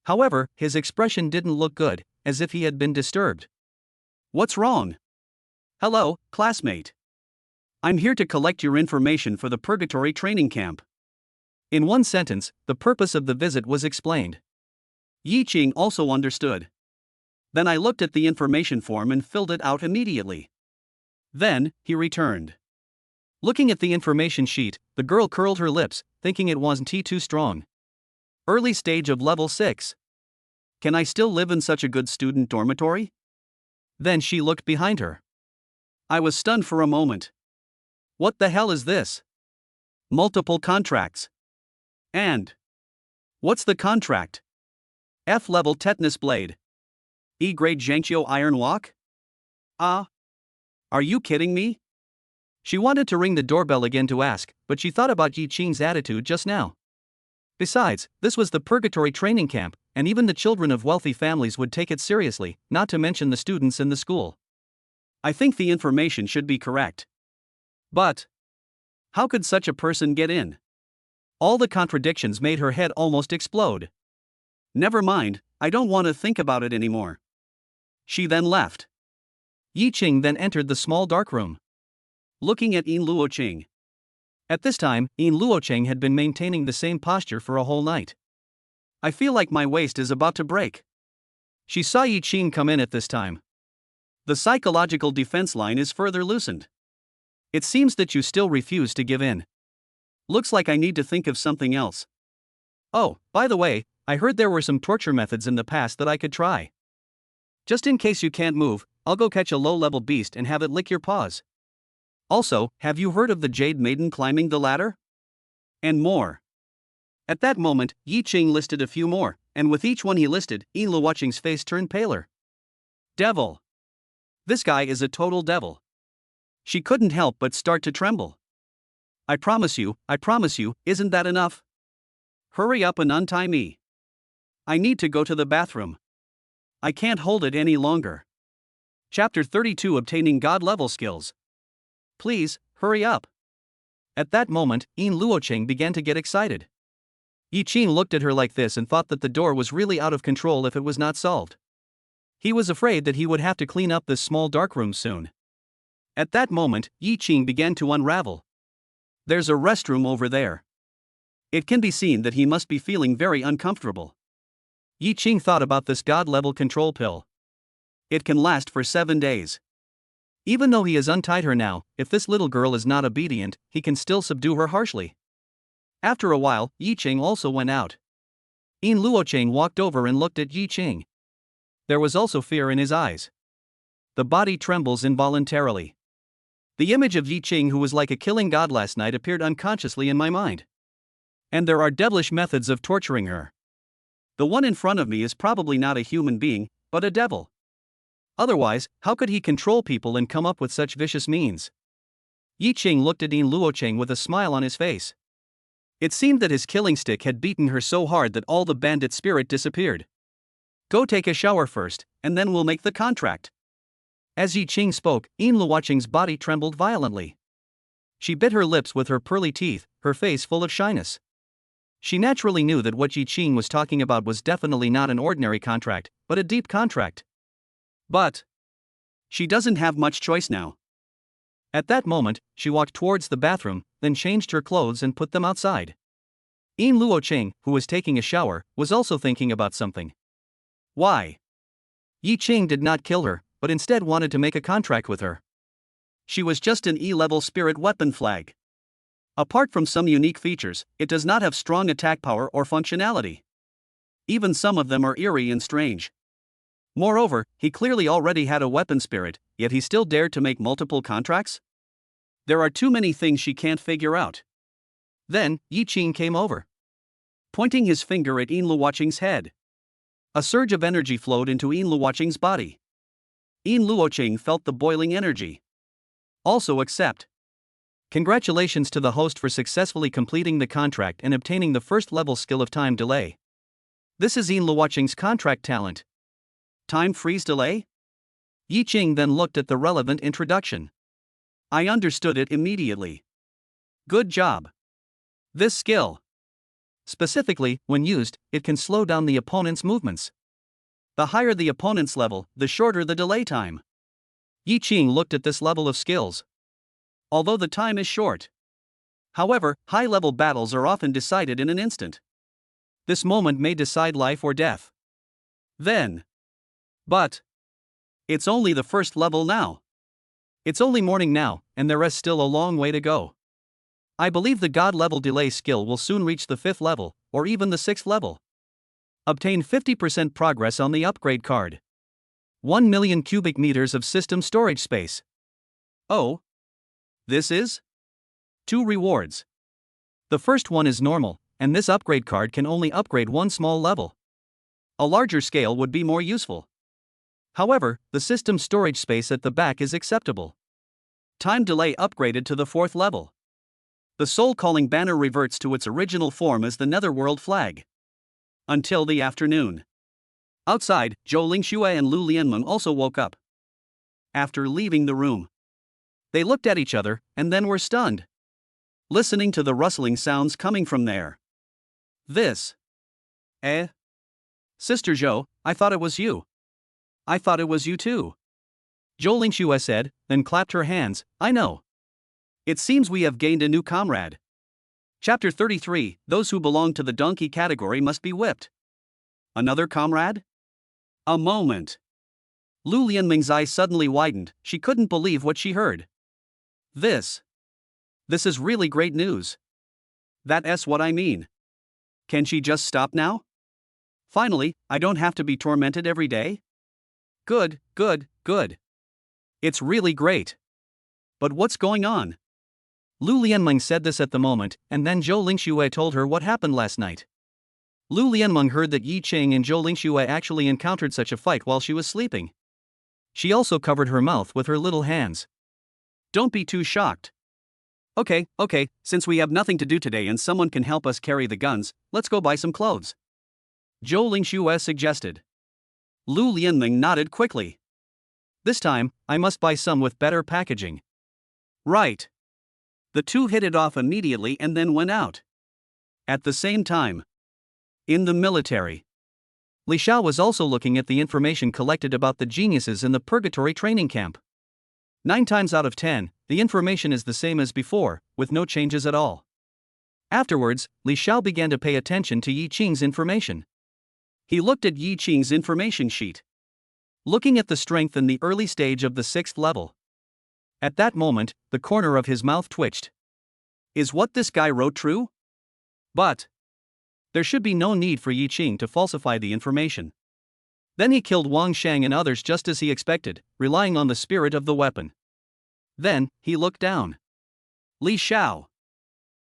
However, his expression didn't look good, as if he had been disturbed. What's wrong? Hello, classmate. I'm here to collect your information for the purgatory training camp. In one sentence, the purpose of the visit was explained. Yi Qing also understood. Then I looked at the information form and filled it out immediately. Then, he returned. Looking at the information sheet, the girl curled her lips, thinking it wasn't too strong. Early stage of level 6. Can I still live in such a good student dormitory? Then she looked behind her. I was stunned for a moment. What the hell is this? Multiple contracts. And what's the contract? F level Tetanus Blade. E grade Zhangqiu Iron Walk? Are you kidding me? She wanted to ring the doorbell again to ask, but she thought about Yi Qing's attitude just now. Besides, this was the purgatory training camp, and even the children of wealthy families would take it seriously, not to mention the students in the school. I think the information should be correct. But how could such a person get in? All the contradictions made her head almost explode. Never mind, I don't want to think about it anymore. She then left. Yi Qing then entered the small dark room, looking at Yin Luoqing. At this time, Yin Luoqing had been maintaining the same posture for a whole night. I feel like my waist is about to break. She saw Yi Qing come in at this time. The psychological defense line is further loosened. It seems that you still refuse to give in. Looks like I need to think of something else. Oh, by the way, I heard there were some torture methods in the past that I could try. Just in case you can't move, I'll go catch a low-level beast and have it lick your paws. Also, have you heard of the Jade Maiden climbing the ladder? And more. At that moment, Yi Qing listed a few more, and with each one he listed, Yin Luoqing's face turned paler. Devil. This guy is a total devil. She couldn't help but start to tremble. I promise you, isn't that enough? Hurry up and untie me. I need to go to the bathroom. I can't hold it any longer. Chapter 32 Obtaining God-level skills. Please, hurry up. At that moment, Yin Luoqing began to get excited. Yi Qing looked at her like this and thought that the door was really out of control if it was not solved. He was afraid that he would have to clean up this small dark room soon. At that moment, Yi Qing began to unravel. There's a restroom over there. It can be seen that he must be feeling very uncomfortable. Yi Qing thought about this god-level control pill. It can last for 7 days. Even though he has untied her now, if this little girl is not obedient, he can still subdue her harshly. After a while, Yi Qing also went out. Yin Luoqing walked over and looked at Yi Qing. There was also fear in his eyes. The body trembles involuntarily. The image of Yi Qing, who was like a killing god last night, appeared unconsciously in my mind. And there are devilish methods of torturing her. The one in front of me is probably not a human being, but a devil. Otherwise, how could he control people and come up with such vicious means? Yi Qing looked at Yin Luoqing with a smile on his face. It seemed that his killing stick had beaten her so hard that all the bandit spirit disappeared. Go take a shower first, and then we'll make the contract. As Yi Qing spoke, Yin Luoqing's body trembled violently. She bit her lips with her pearly teeth, her face full of shyness. She naturally knew that what Yi Qing was talking about was definitely not an ordinary contract, but a deep contract. But she doesn't have much choice now. At that moment, she walked towards the bathroom, then changed her clothes and put them outside. Yin Luoqing, who was taking a shower, was also thinking about something. Why? Yi Qing did not kill her, but instead wanted to make a contract with her. She was just an E-level spirit weapon flag. Apart from some unique features, it does not have strong attack power or functionality. Even some of them are eerie and strange. Moreover, he clearly already had a weapon spirit, yet he still dared to make multiple contracts? There are too many things she can't figure out. Then, Yi Qing came over, pointing his finger at Yin Luoqing's head. A surge of energy flowed into Yin Luoqing's body. Yin Luoqing felt the boiling energy. Also accept. Congratulations to the host for successfully completing the contract and obtaining the first level skill of time delay. This is Yin Luoqing's contract talent. Time freeze delay? Yi Qing then looked at the relevant introduction. I understood it immediately. Good job. This skill. Specifically, when used, it can slow down the opponent's movements. The higher the opponent's level, the shorter the delay time. Yi Qing looked at this level of skills. Although the time is short. However, high-level battles are often decided in an instant. This moment may decide life or death. Then. But it's only the first level now. It's only morning now, and there is still a long way to go. I believe the God level delay skill will soon reach the 5th level, or even the 6th level. Obtain 50% progress on the upgrade card. 1 million cubic meters of system storage space. Oh. This is? 2 rewards. The first one is normal, and this upgrade card can only upgrade one small level. A larger scale would be more useful. However, the system storage space at the back is acceptable. Time delay upgraded to the 4th level. The soul-calling banner reverts to its original form as the Netherworld flag. Until the afternoon. Outside, Zhou Lingxue and Lu Lianmeng also woke up. after leaving the room. They looked at each other and then were stunned, listening to the rustling sounds coming from there. This. Sister Zhou, I thought it was you. I thought it was you too. Zhou Lingxue said, then clapped her hands. I know. It seems we have gained a new comrade. Chapter 33, Those who belong to the donkey category must be whipped. Another comrade? A moment. Lu Lianming's eyes suddenly widened, she couldn't believe what she heard. This is really great news. That's what I mean. Can she just stop now? Finally, I don't have to be tormented every day? Good. It's really great. But what's going on? Lu Lianmeng said this at the moment, and then Zhou Lingxue told her what happened last night. Lu Lianmeng heard that Yi Qing and Zhou Lingxue actually encountered such a fight while she was sleeping. She also covered her mouth with her little hands. Don't be too shocked. Okay, since we have nothing to do today and someone can help us carry the guns, let's go buy some clothes. Zhou Lingxue suggested. Lu Lianmeng nodded quickly. This time, I must buy some with better packaging. Right. The two hit it off immediately and then went out. At the same time, in the military, Li Xiao was also looking at the information collected about the geniuses in the purgatory training camp. 9 times out of 10, the information is the same as before, with no changes at all. Afterwards, Li Xiao began to pay attention to Yi Qing's information. He looked at Yi Qing's information sheet, looking at the strength in the early stage of the 6th level. At that moment, the corner of his mouth twitched. Is what this guy wrote true? But there should be no need for Yi Qing to falsify the information. Then he killed Wang Shang and others just as he expected, relying on the spirit of the weapon. Then, he looked down. Li Xiao.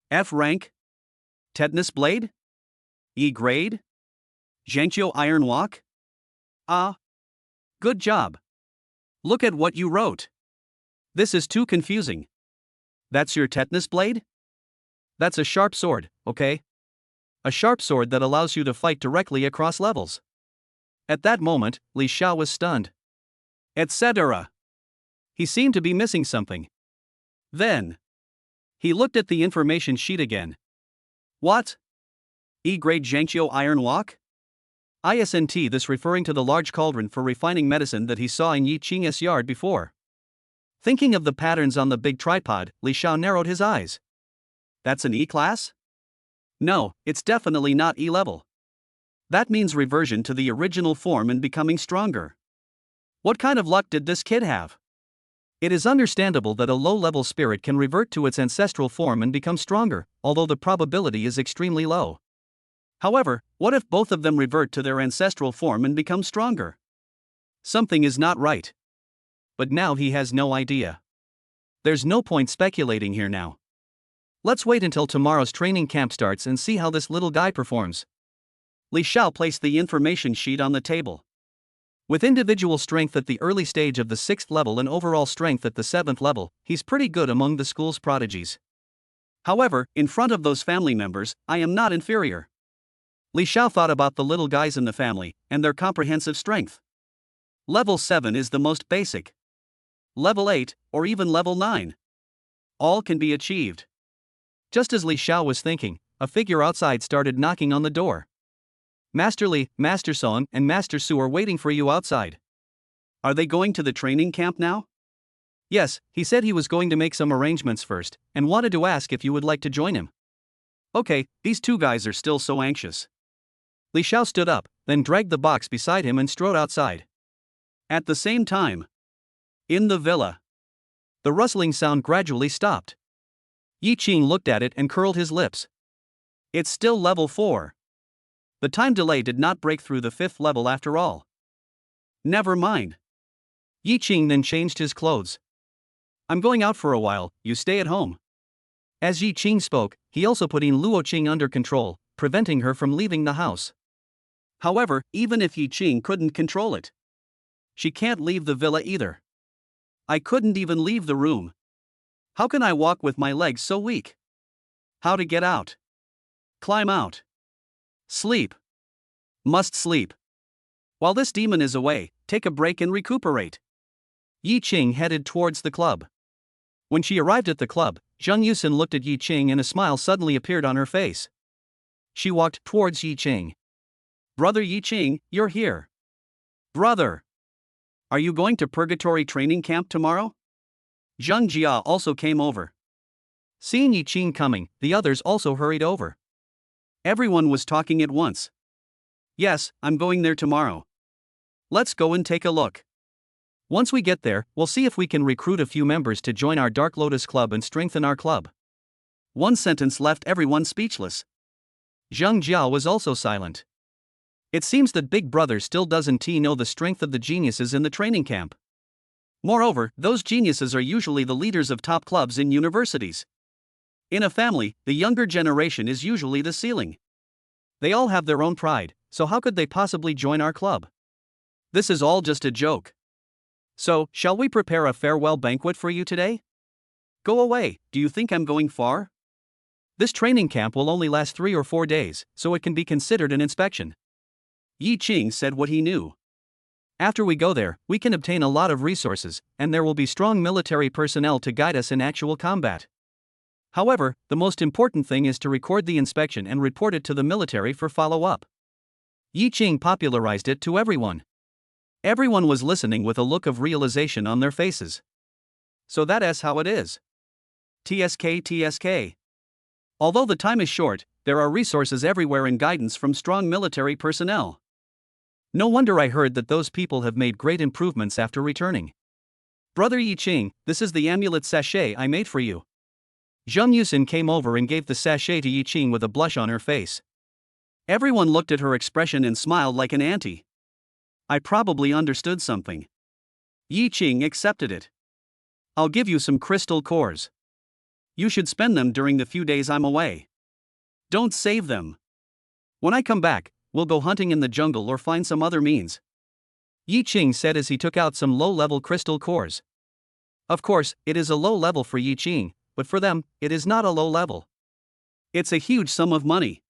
F rank? Tetanus blade? E grade? Zhangqiu iron walk? Ah. Good job. Look at what you wrote. This is too confusing. That's your tetanus blade? That's a sharp sword, okay? A sharp sword that allows you to fight directly across levels. At that moment, Li Xiao was stunned. Etc. He seemed to be missing something. Then he looked at the information sheet again. What? E-grade Zhangqiu iron walk? Isn't this referring to the large cauldron for refining medicine that he saw in Yi Qing's yard before? Thinking of the patterns on the big tripod, Li Xiao narrowed his eyes. That's an E-class? No, it's definitely not E-level. That means reversion to the original form and becoming stronger. What kind of luck did this kid have? It is understandable that a low-level spirit can revert to its ancestral form and become stronger, although the probability is extremely low. However, what if both of them revert to their ancestral form and become stronger? Something is not right. But now he has no idea. There's no point speculating here now. Let's wait until tomorrow's training camp starts and see how this little guy performs. Li Xiao placed the information sheet on the table. With individual strength at the early stage of the 6th level and overall strength at the 7th level, he's pretty good among the school's prodigies. However, in front of those family members, I am not inferior. Li Xiao thought about the little guys in the family, and their comprehensive strength. Level 7 is the most basic. Level 8, or even level 9. All can be achieved. Just as Li Xiao was thinking, a figure outside started knocking on the door. Master Li, Master Song, and Master Su are waiting for you outside. Are they going to the training camp now? Yes, he said he was going to make some arrangements first, and wanted to ask if you would like to join him. Okay, these two guys are still so anxious. Li Xiao stood up, then dragged the box beside him and strode outside. At the same time, in the villa, the rustling sound gradually stopped. Yi Qing looked at it and curled his lips. It's still level 4. The time delay did not break through the 5th level after all. Never mind. Yi Qing then changed his clothes. I'm going out for a while, you stay at home. As Yi Qing spoke, he also put in Luo Qing under control, preventing her from leaving the house. However, even if Yi Qing couldn't control it, she can't leave the villa either. I couldn't even leave the room. How can I walk with my legs so weak? How to get out? Climb out. Sleep. Must sleep. While this demon is away, take a break and recuperate. Yi Qing headed towards the club. When she arrived at the club, Zheng Yusin looked at Yi Qing and a smile suddenly appeared on her face. She walked towards Yi Qing. "Brother Yi Qing, you're here." "Brother! Are you going to Purgatory training camp tomorrow?" Zheng Jia also came over. Seeing Yi Qing coming, the others also hurried over. Everyone was talking at once. "Yes, I'm going there tomorrow. Let's go and take a look. Once we get there, we'll see if we can recruit a few members to join our Dark Lotus Club and strengthen our club." One sentence left everyone speechless. Zheng Jia was also silent. It seems that Big Brother still doesn't know the strength of the geniuses in the training camp. Moreover, those geniuses are usually the leaders of top clubs in universities. In a family, the younger generation is usually the ceiling. They all have their own pride, so how could they possibly join our club? This is all just a joke. So, shall we prepare a farewell banquet for you today? Go away, do you think I'm going far? This training camp will only last 3 or 4 days, so it can be considered an inspection. Yi Qing said what he knew. After we go there, we can obtain a lot of resources, and there will be strong military personnel to guide us in actual combat. However, the most important thing is to record the inspection and report it to the military for follow-up. Yi Qing popularized it to everyone. Everyone was listening with a look of realization on their faces. So that is how it is. TSK. Although the time is short, there are resources everywhere and guidance from strong military personnel. No wonder I heard that those people have made great improvements after returning. Brother Yi Qing, this is the amulet sachet I made for you. Zheng Yusin came over and gave the sachet to Yi Qing with a blush on her face. Everyone looked at her expression and smiled like an auntie. I probably understood something. Yi Qing accepted it. I'll give you some crystal cores. You should spend them during the few days I'm away. Don't save them. When I come back, we'll go hunting in the jungle or find some other means. Yi Qing said as he took out some low-level crystal cores. Of course, it is a low level for Yi Qing, but for them, it is not a low level. It's a huge sum of money.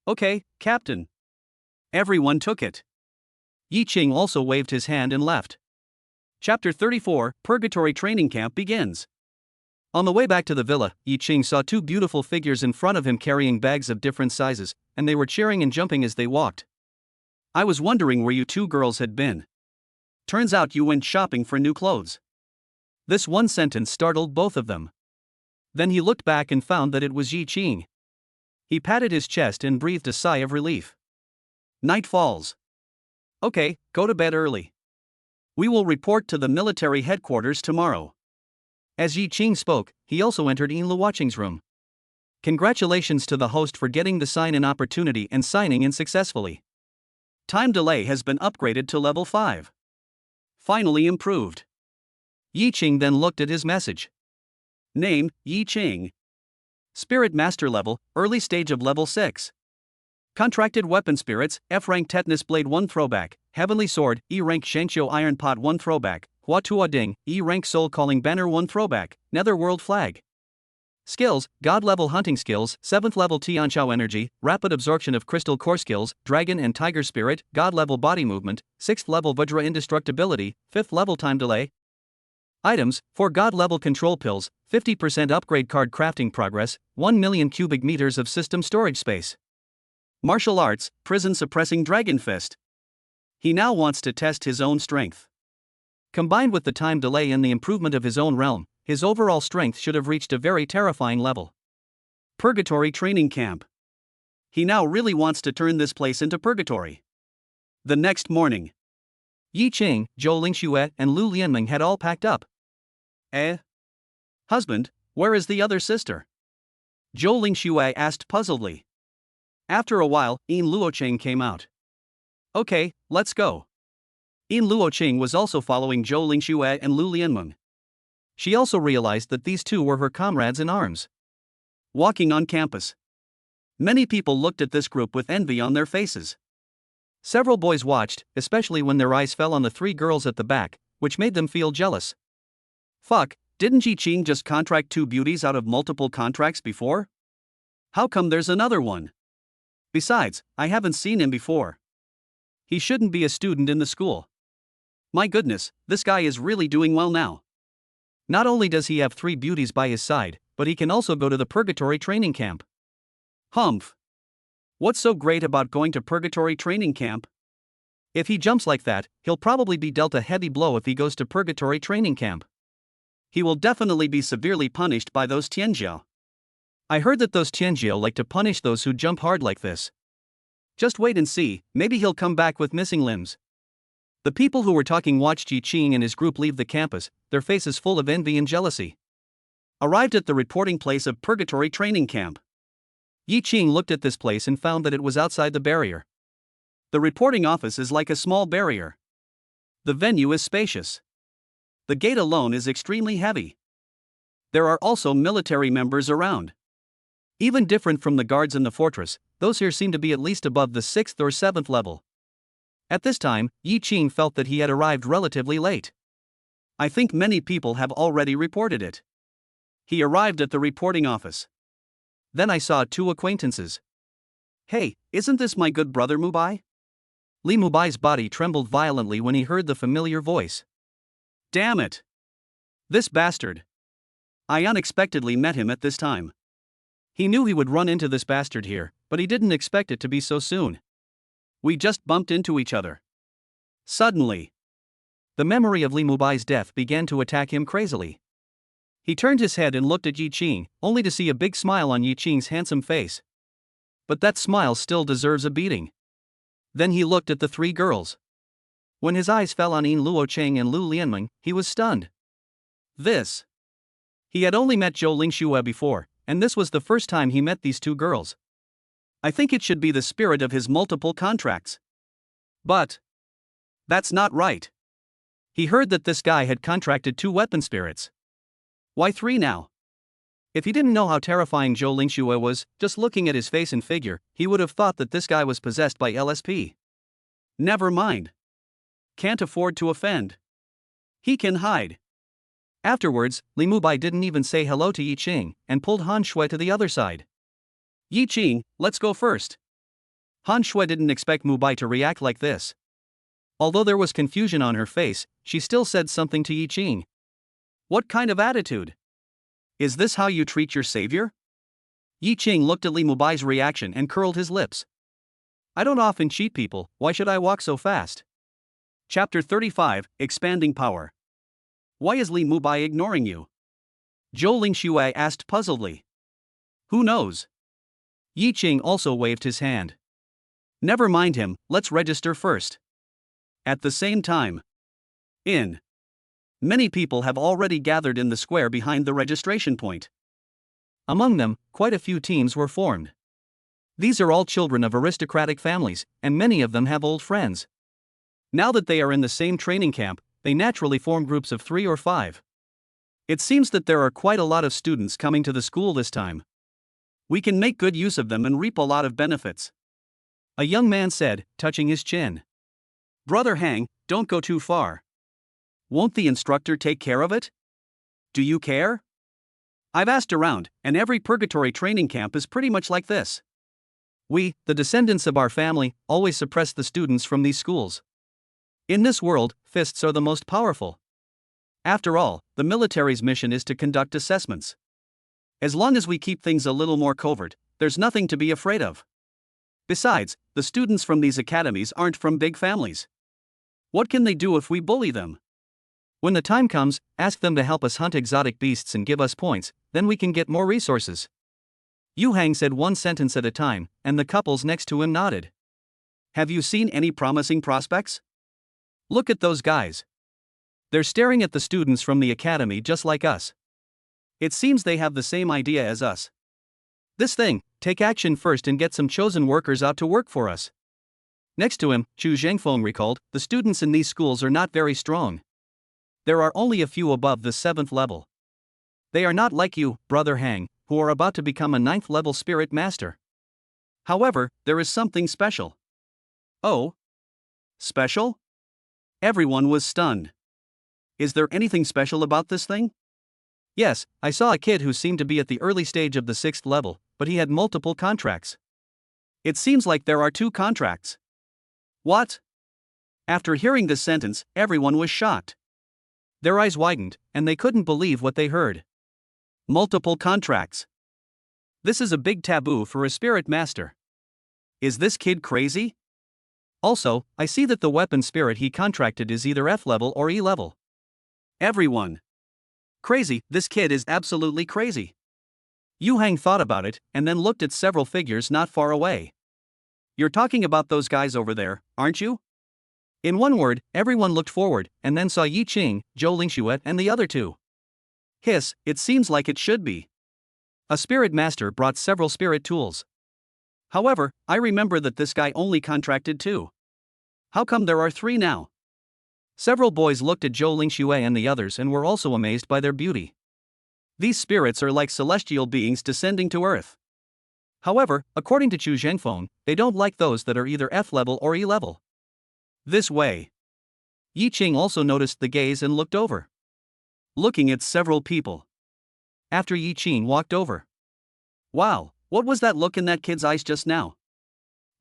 Okay, Captain. Everyone took it. Yi Qing also waved his hand and left. Chapter 34, Purgatory Training Camp begins. On the way back to the villa, Yi Qing saw 2 beautiful figures in front of him carrying bags of different sizes, and they were cheering and jumping as they walked. I was wondering where you 2 girls had been. Turns out you went shopping for new clothes. This one sentence startled both of them. Then he looked back and found that it was Yi Qing. He patted his chest and breathed a sigh of relief. Night falls. Okay, go to bed early. We will report to the military headquarters tomorrow. As Yi Qing spoke, he also entered Yin Luoqing's room. Congratulations to the host for getting the sign-in opportunity and signing in successfully. Time delay has been upgraded to level 5. Finally improved. Yi Qing then looked at his message. Name, Yi Qing. Spirit Master level, early stage of level 6. Contracted Weapon Spirits, F rank Tetanus Blade 1 Throwback, Heavenly Sword, E rank Shangqiu Iron Pot 1 Throwback, Hua Tua Ding, E rank Soul Calling Banner 1 Throwback, Netherworld Flag. Skills, God level Hunting Skills, 7th level Tianqiao Energy, Rapid Absorption of Crystal Core Skills, Dragon and Tiger Spirit, God level Body Movement, 6th level Vajra Indestructibility, 5th level Time Delay. Items, for God level Control Pills, 50% upgrade card crafting progress, 1 million cubic meters of system storage space. Martial Arts, Prison Suppressing Dragon Fist. He now wants to test his own strength. Combined with the time delay and the improvement of his own realm, his overall strength should have reached a very terrifying level. Purgatory Training Camp. He now really wants to turn this place into purgatory. The next morning, Yi Qing, Zhou Lingxue, and Lu Lianming had all packed up. Husband, where is the other sister? Zhou Lingxue asked puzzledly. After a while, Yin Luoqing came out. Okay, let's go. Yin Luoqing was also following Zhou Lingxue and Lu Lianmeng. She also realized that these 2 were her comrades in arms. Walking on campus. Many people looked at this group with envy on their faces. Several boys watched, especially when their eyes fell on the 3 girls at the back, which made them feel jealous. Fuck, didn't Yi Qing just contract 2 beauties out of multiple contracts before? How come there's another one? Besides, I haven't seen him before. He shouldn't be a student in the school. My goodness, this guy is really doing well now. Not only does he have 3 beauties by his side, but he can also go to the Purgatory training camp. Humph. What's so great about going to Purgatory training camp? If he jumps like that, he'll probably be dealt a heavy blow if he goes to Purgatory training camp. He will definitely be severely punished by those Tianjiao. I heard that those Tianjiao like to punish those who jump hard like this. Just wait and see, maybe he'll come back with missing limbs. The people who were talking watched Yi Qing and his group leave the campus, their faces full of envy and jealousy. Arrived at the reporting place of Purgatory training camp. Yi Qing looked at this place and found that it was outside the barrier. The reporting office is like a small barrier. The venue is spacious. The gate alone is extremely heavy. There are also military members around. Even different from the guards in the fortress, those here seem to be at least above the 6th or 7th level. At this time, Yi Qing felt that he had arrived relatively late. I think many people have already reported it. He arrived at the reporting office. Then I saw 2 acquaintances. Hey, isn't this my good brother Mubai? Li Mubai's body trembled violently when he heard the familiar voice. Damn it! This bastard! I unexpectedly met him at this time. He knew he would run into this bastard here, but he didn't expect it to be so soon. We just bumped into each other. Suddenly, the memory of Li Mubai's death began to attack him crazily. He turned his head and looked at Yi Qing, only to see a big smile on Yi Qing's handsome face. But that smile still deserves a beating. Then he looked at the 3 girls. When his eyes fell on Yin Luo Cheng and Lu Lianmeng, he was stunned. He had only met Zhou Lingxue before, and this was the first time he met these 2 girls. I think it should be the spirit of his multiple contracts. But that's not right. He heard that this guy had contracted 2 weapon spirits. Why 3 now? If he didn't know how terrifying Zhou Lingxue was, just looking at his face and figure, he would have thought that this guy was possessed by LSP. Never mind. Can't afford to offend. He can hide. Afterwards, Li Mubai didn't even say hello to Yi Qing, and pulled Han Shui to the other side. Yi Qing, let's go first. Han Shui didn't expect Mubai to react like this. Although there was confusion on her face, she still said something to Yi Qing. What kind of attitude? Is this how you treat your savior? Yi Qing looked at Li Mubai's reaction and curled his lips. I don't often cheat people, why should I walk so fast? Chapter 35, Expanding Power. Why is Li Mubai ignoring you? Zhou Lingxue asked puzzledly. Who knows? Yi Qing also waved his hand. Never mind him, let's register first. At the same time, many people have already gathered in the square behind the registration point. Among them, quite a few teams were formed. These are all children of aristocratic families, and many of them have old friends. Now that they are in the same training camp, they naturally form groups of 3 or 5. It seems that there are quite a lot of students coming to the school this time. We can make good use of them and reap a lot of benefits. A young man said, touching his chin. Brother Hang, don't go too far. Won't the instructor take care of it? Do you care? I've asked around, and every purgatory training camp is pretty much like this. We, the descendants of our family, always suppress the students from these schools. In this world, fists are the most powerful. After all, the military's mission is to conduct assessments. As long as we keep things a little more covert, there's nothing to be afraid of. Besides, the students from these academies aren't from big families. What can they do if we bully them? When the time comes, ask them to help us hunt exotic beasts and give us points, then we can get more resources. Yu Hang said one sentence at a time, and the couples next to him nodded. Have you seen any promising prospects? Look at those guys. They're staring at the students from the academy just like us. It seems they have the same idea as us. This thing, take action first and get some chosen workers out to work for us. Next to him, Chu Zhengfeng recalled, the students in these schools are not very strong. There are only a few above the 7th level. They are not like you, Brother Hang, who are about to become a 9th level spirit master. However, there is something special. Oh? Special? Everyone was stunned. Is there anything special about this thing? Yes, I saw a kid who seemed to be at the early stage of the 6th level, but he had multiple contracts. It seems like there are 2 contracts. What? After hearing this sentence, everyone was shocked. Their eyes widened, and they couldn't believe what they heard. Multiple contracts. This is a big taboo for a spirit master. Is this kid crazy? Also, I see that the weapon spirit he contracted is either F level or E level. Everyone. Crazy, this kid is absolutely crazy. Yu Hang thought about it, and then looked at several figures not far away. You're talking about those guys over there, aren't you? In one word, everyone looked forward, and then saw Yi Qing, Zhou Lingxue and the other two. Hiss, it seems like it should be. A spirit master brought several spirit tools. However, I remember that this guy only contracted 2. How come there are 3 now? Several boys looked at Zhou Lingxue and the others and were also amazed by their beauty. These spirits are like celestial beings descending to earth. However, according to Chu Zhengfeng, they don't like those that are either F level or E level. This way. Yi Qing also noticed the gaze and looked over, looking at several people. After Yi Qing walked over. Wow, what was that look in that kid's eyes just now?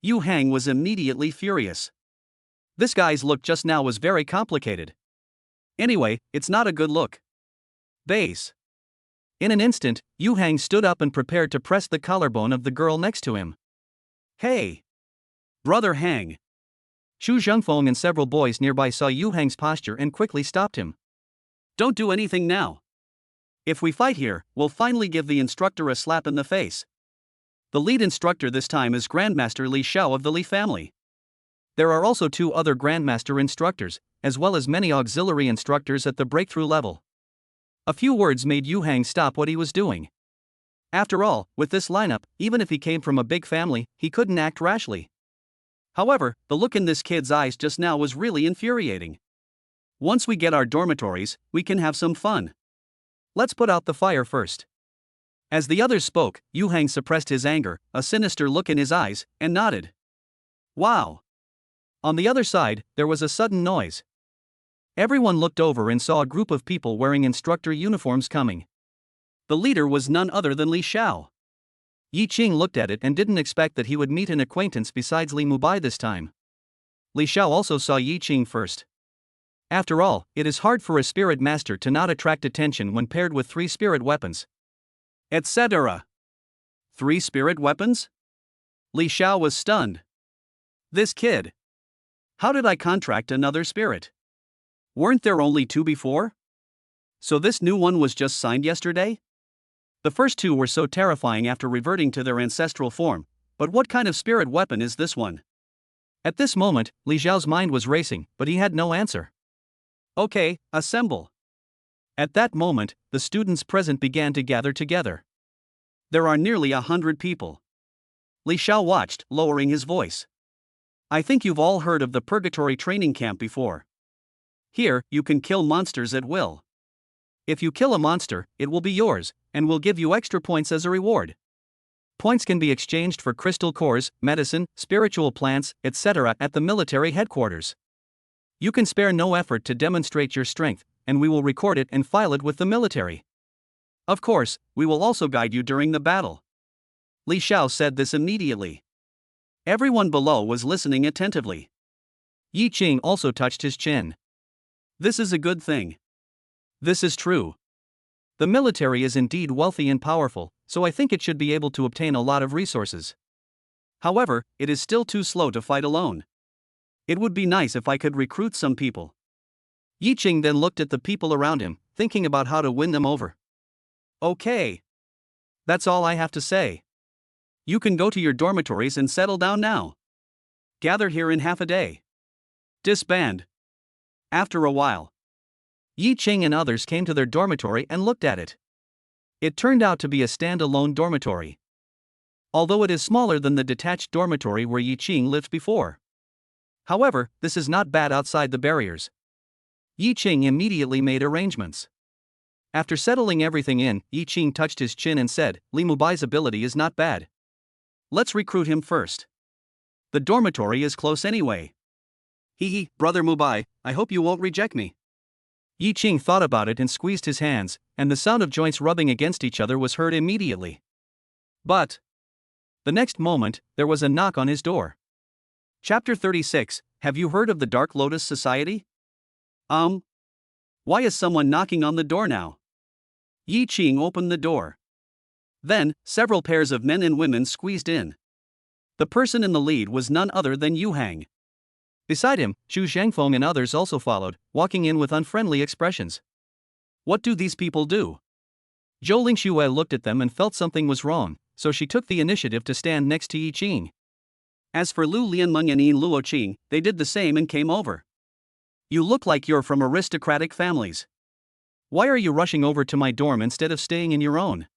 Yu Hang was immediately furious. This guy's look just now was very complicated. Anyway, it's not a good look. Base. In an instant, Yu Hang stood up and prepared to press the collarbone of the girl next to him. Hey! Brother Hang! Chu Zhengfeng and several boys nearby saw Yu Hang's posture and quickly stopped him. Don't do anything now. If we fight here, we'll finally give the instructor a slap in the face. The lead instructor this time is Grandmaster Li Xiao of the Li family. There are also 2 other Grandmaster instructors, as well as many auxiliary instructors at the breakthrough level. A few words made Yu Hang stop what he was doing. After all, with this lineup, even if he came from a big family, he couldn't act rashly. However, the look in this kid's eyes just now was really infuriating. Once we get our dormitories, we can have some fun. Let's put out the fire first. As the others spoke, Yu Hang suppressed his anger, a sinister look in his eyes, and nodded. Wow! On the other side, there was a sudden noise. Everyone looked over and saw a group of people wearing instructor uniforms coming. The leader was none other than Li Xiao. Yi Qing looked at it and didn't expect that he would meet an acquaintance besides Li Mubai this time. Li Xiao also saw Yi Qing first. After all, it is hard for a spirit master to not attract attention when paired with 3 spirit weapons. Etc. 3 spirit weapons? Li Xiao was stunned. This kid. How did I contract another spirit? Weren't there only 2 before? So this new one was just signed yesterday? The first 2 were so terrifying after reverting to their ancestral form, but what kind of spirit weapon is this one? At this moment, Li Xiao's mind was racing, but he had no answer. Okay, assemble. At that moment, the students present began to gather together. There are nearly 100 people. Li Xiao watched, lowering his voice. I think you've all heard of the Purgatory training camp before. Here, you can kill monsters at will. If you kill a monster, it will be yours, and we'll give you extra points as a reward. Points can be exchanged for crystal cores, medicine, spiritual plants, etc. at the military headquarters. You can spare no effort to demonstrate your strength, and we will record it and file it with the military. Of course, we will also guide you during the battle. Li Xiao said this immediately. Everyone below was listening attentively. Yi Qing also touched his chin. This is a good thing. This is true. The military is indeed wealthy and powerful, so I think it should be able to obtain a lot of resources. However, it is still too slow to fight alone. It would be nice if I could recruit some people. Yi Qing then looked at the people around him, thinking about how to win them over. Okay. That's all I have to say. You can go to your dormitories and settle down now. Gather here in half a day. Disband. After a while, Yi Qing and others came to their dormitory and looked at it. It turned out to be a stand-alone dormitory. Although it is smaller than the detached dormitory where Yi Qing lived before. However, this is not bad outside the barriers. Yi Qing immediately made arrangements. After settling everything in, Yi Qing touched his chin and said, Li Mubai's ability is not bad. Let's recruit him first. The dormitory is close anyway. Hee, Brother Mubai, I hope you won't reject me. Yi Qing thought about it and squeezed his hands, and the sound of joints rubbing against each other was heard immediately. But the next moment, there was a knock on his door. Chapter 36. Have you heard of the Dark Lotus Society? Why is someone knocking on the door now? Yi Qing opened the door. Then, several pairs of men and women squeezed in. The person in the lead was none other than Yu Hang. Beside him, Xu Zhangfeng and others also followed, walking in with unfriendly expressions. What do these people do? Zhou Lingxue looked at them and felt something was wrong, so she took the initiative to stand next to Yi Qing. As for Lu Lianmeng and Yin Luoqing, they did the same and came over. You look like you're from aristocratic families. Why are you rushing over to my dorm instead of staying in your own?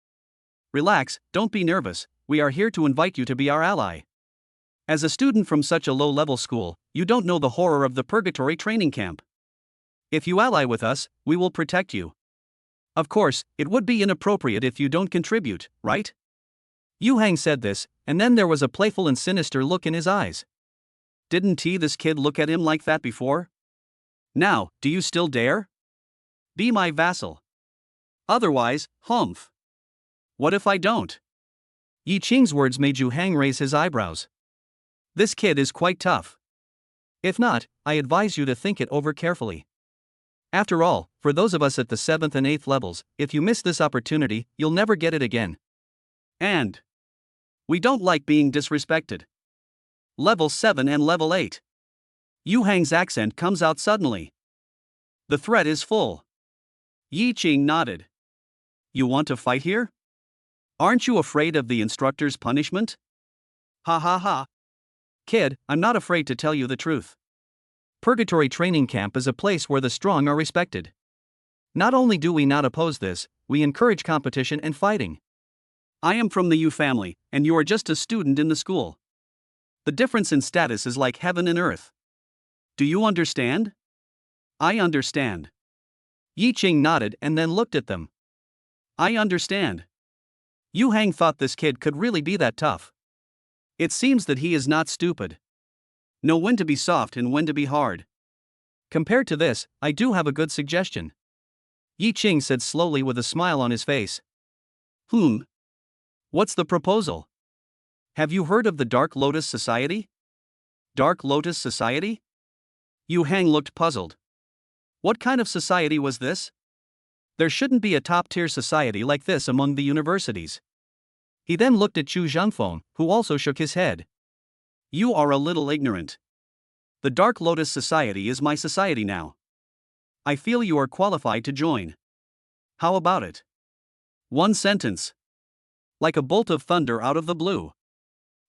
Relax, don't be nervous, we are here to invite you to be our ally. As a student from such a low-level school, you don't know the horror of the purgatory training camp. If you ally with us, we will protect you. Of course, it would be inappropriate if you don't contribute, right? Yu Hang said this, and then there was a playful and sinister look in his eyes. Didn't this kid look at him like that before? Now, do you still dare? Be my vassal. Otherwise, humph. What if I don't? Yi Qing's words made Yu Hang raise his eyebrows. This kid is quite tough. If not, I advise you to think it over carefully. After all, for those of us at the 7th and 8th levels, if you miss this opportunity, you'll never get it again. And we don't like being disrespected. Level 7 and level 8. Yu Hang's accent comes out suddenly. The threat is full. Yi Qing nodded. You want to fight here? Aren't you afraid of the instructor's punishment? Ha ha ha. Kid, I'm not afraid to tell you the truth. Purgatory Training Camp is a place where the strong are respected. Not only do we not oppose this, we encourage competition and fighting. I am from the Yu family, and you are just a student in the school. The difference in status is like heaven and earth. Do you understand? I understand. Yi Qing nodded and then looked at them. I understand. Yu Hang thought this kid could really be that tough. It seems that he is not stupid. Know when to be soft and when to be hard. Compared to this, I do have a good suggestion. Yi Qing said slowly with a smile on his face. What's the proposal? Have you heard of the Dark Lotus Society? Dark Lotus Society? Yu Hang looked puzzled. What kind of society was this? There shouldn't be a top-tier society like this among the universities. He then looked at Xu Zhangfeng, who also shook his head. You are a little ignorant. The Dark Lotus Society is my society now. I feel you are qualified to join. How about it? One sentence. Like a bolt of thunder out of the blue.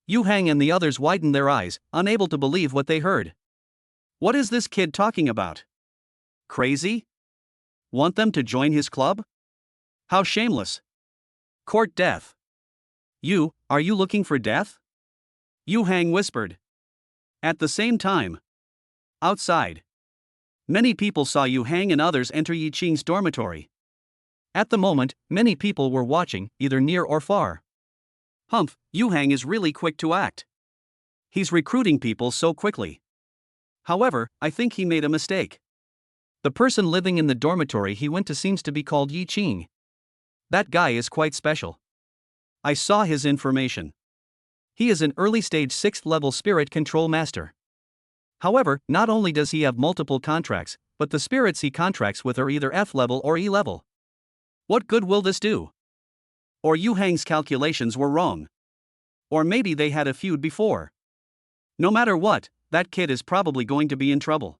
Yu Hang and the others widened their eyes, unable to believe what they heard. What is this kid talking about? Crazy? Want them to join his club? How shameless. Court death. Are you looking for death? Yu Hang whispered. At the same time. Outside. Many people saw Yu Hang and others enter Yi Qing's dormitory. At the moment, many people were watching, either near or far. Humph, Yu Hang is really quick to act. He's recruiting people so quickly. However, I think he made a mistake. The person living in the dormitory he went to seems to be called Yi Qing. That guy is quite special. I saw his information. He is an early-stage 6th-level spirit control master. However, not only does he have multiple contracts, but the spirits he contracts with are either F level or E level. What good will this do? Or Yu Hang's calculations were wrong. Or maybe they had a feud before. No matter what, that kid is probably going to be in trouble.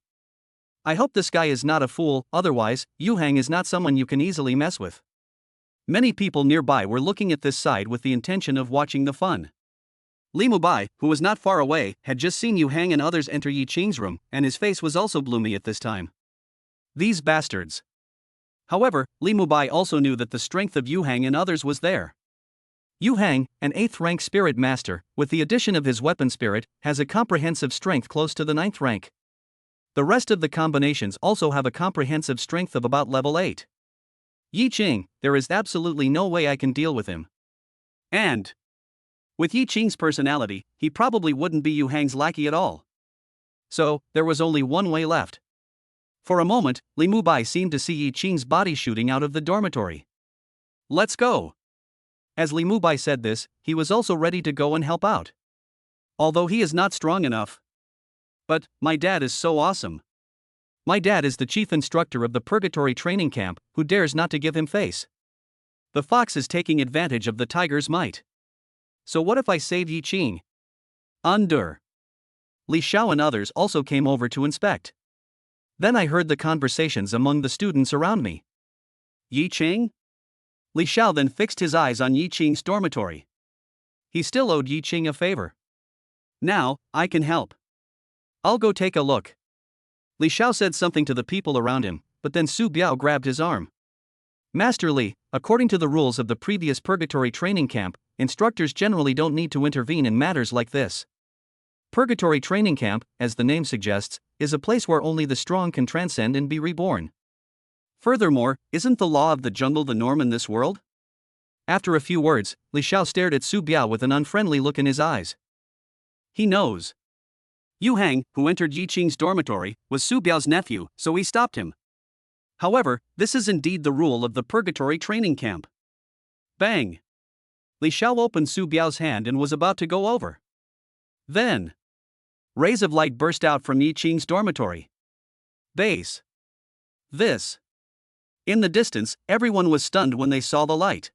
I hope this guy is not a fool, otherwise, Yu Hang is not someone you can easily mess with. Many people nearby were looking at this side with the intention of watching the fun. Li Mubai, who was not far away, had just seen Yu Hang and others enter Yi Qing's room, and his face was also gloomy at this time. These bastards. However, Li Mubai also knew that the strength of Yu Hang and others was there. Yu Hang, an 8th-rank spirit master, with the addition of his weapon spirit, has a comprehensive strength close to the 9th rank. The rest of the combinations also have a comprehensive strength of about level 8. Yi Qing, there is absolutely no way I can deal with him. And with Yi Qing's personality, he probably wouldn't be Yu Hang's lackey at all. So, there was only one way left. For a moment, Li Mubai seemed to see Yi Qing's body shooting out of the dormitory. Let's go. As Li Mubai said this, he was also ready to go and help out. Although he is not strong enough, But, my dad is so awesome. My dad is the chief instructor of the Purgatory training camp, who dares not to give him face. The fox is taking advantage of the tiger's might. So what if I save Yi Qing? Under. Li Xiao and others also came over to inspect. Then I heard the conversations among the students around me. Yi Qing? Li Xiao then fixed his eyes on Yi Qing's dormitory. He still owed Yi Qing a favor. Now, I can help. I'll go take a look. Li Xiao said something to the people around him, but then Su Biao grabbed his arm. Master Li, according to the rules of the previous Purgatory training camp, instructors generally don't need to intervene in matters like this. Purgatory training camp, as the name suggests, is a place where only the strong can transcend and be reborn. Furthermore, isn't the law of the jungle the norm in this world? After a few words, Li Xiao stared at Su Biao with an unfriendly look in his eyes. He knows. Yu Hang, who entered Yi Qing's dormitory, was Su Biao's nephew, so he stopped him. However, this is indeed the rule of the Purgatory training camp. Bang! Li Xiao opened Su Biao's hand and was about to go over. Then, rays of light burst out from Yi Qing's dormitory. Base. This. In the distance, everyone was stunned when they saw the light.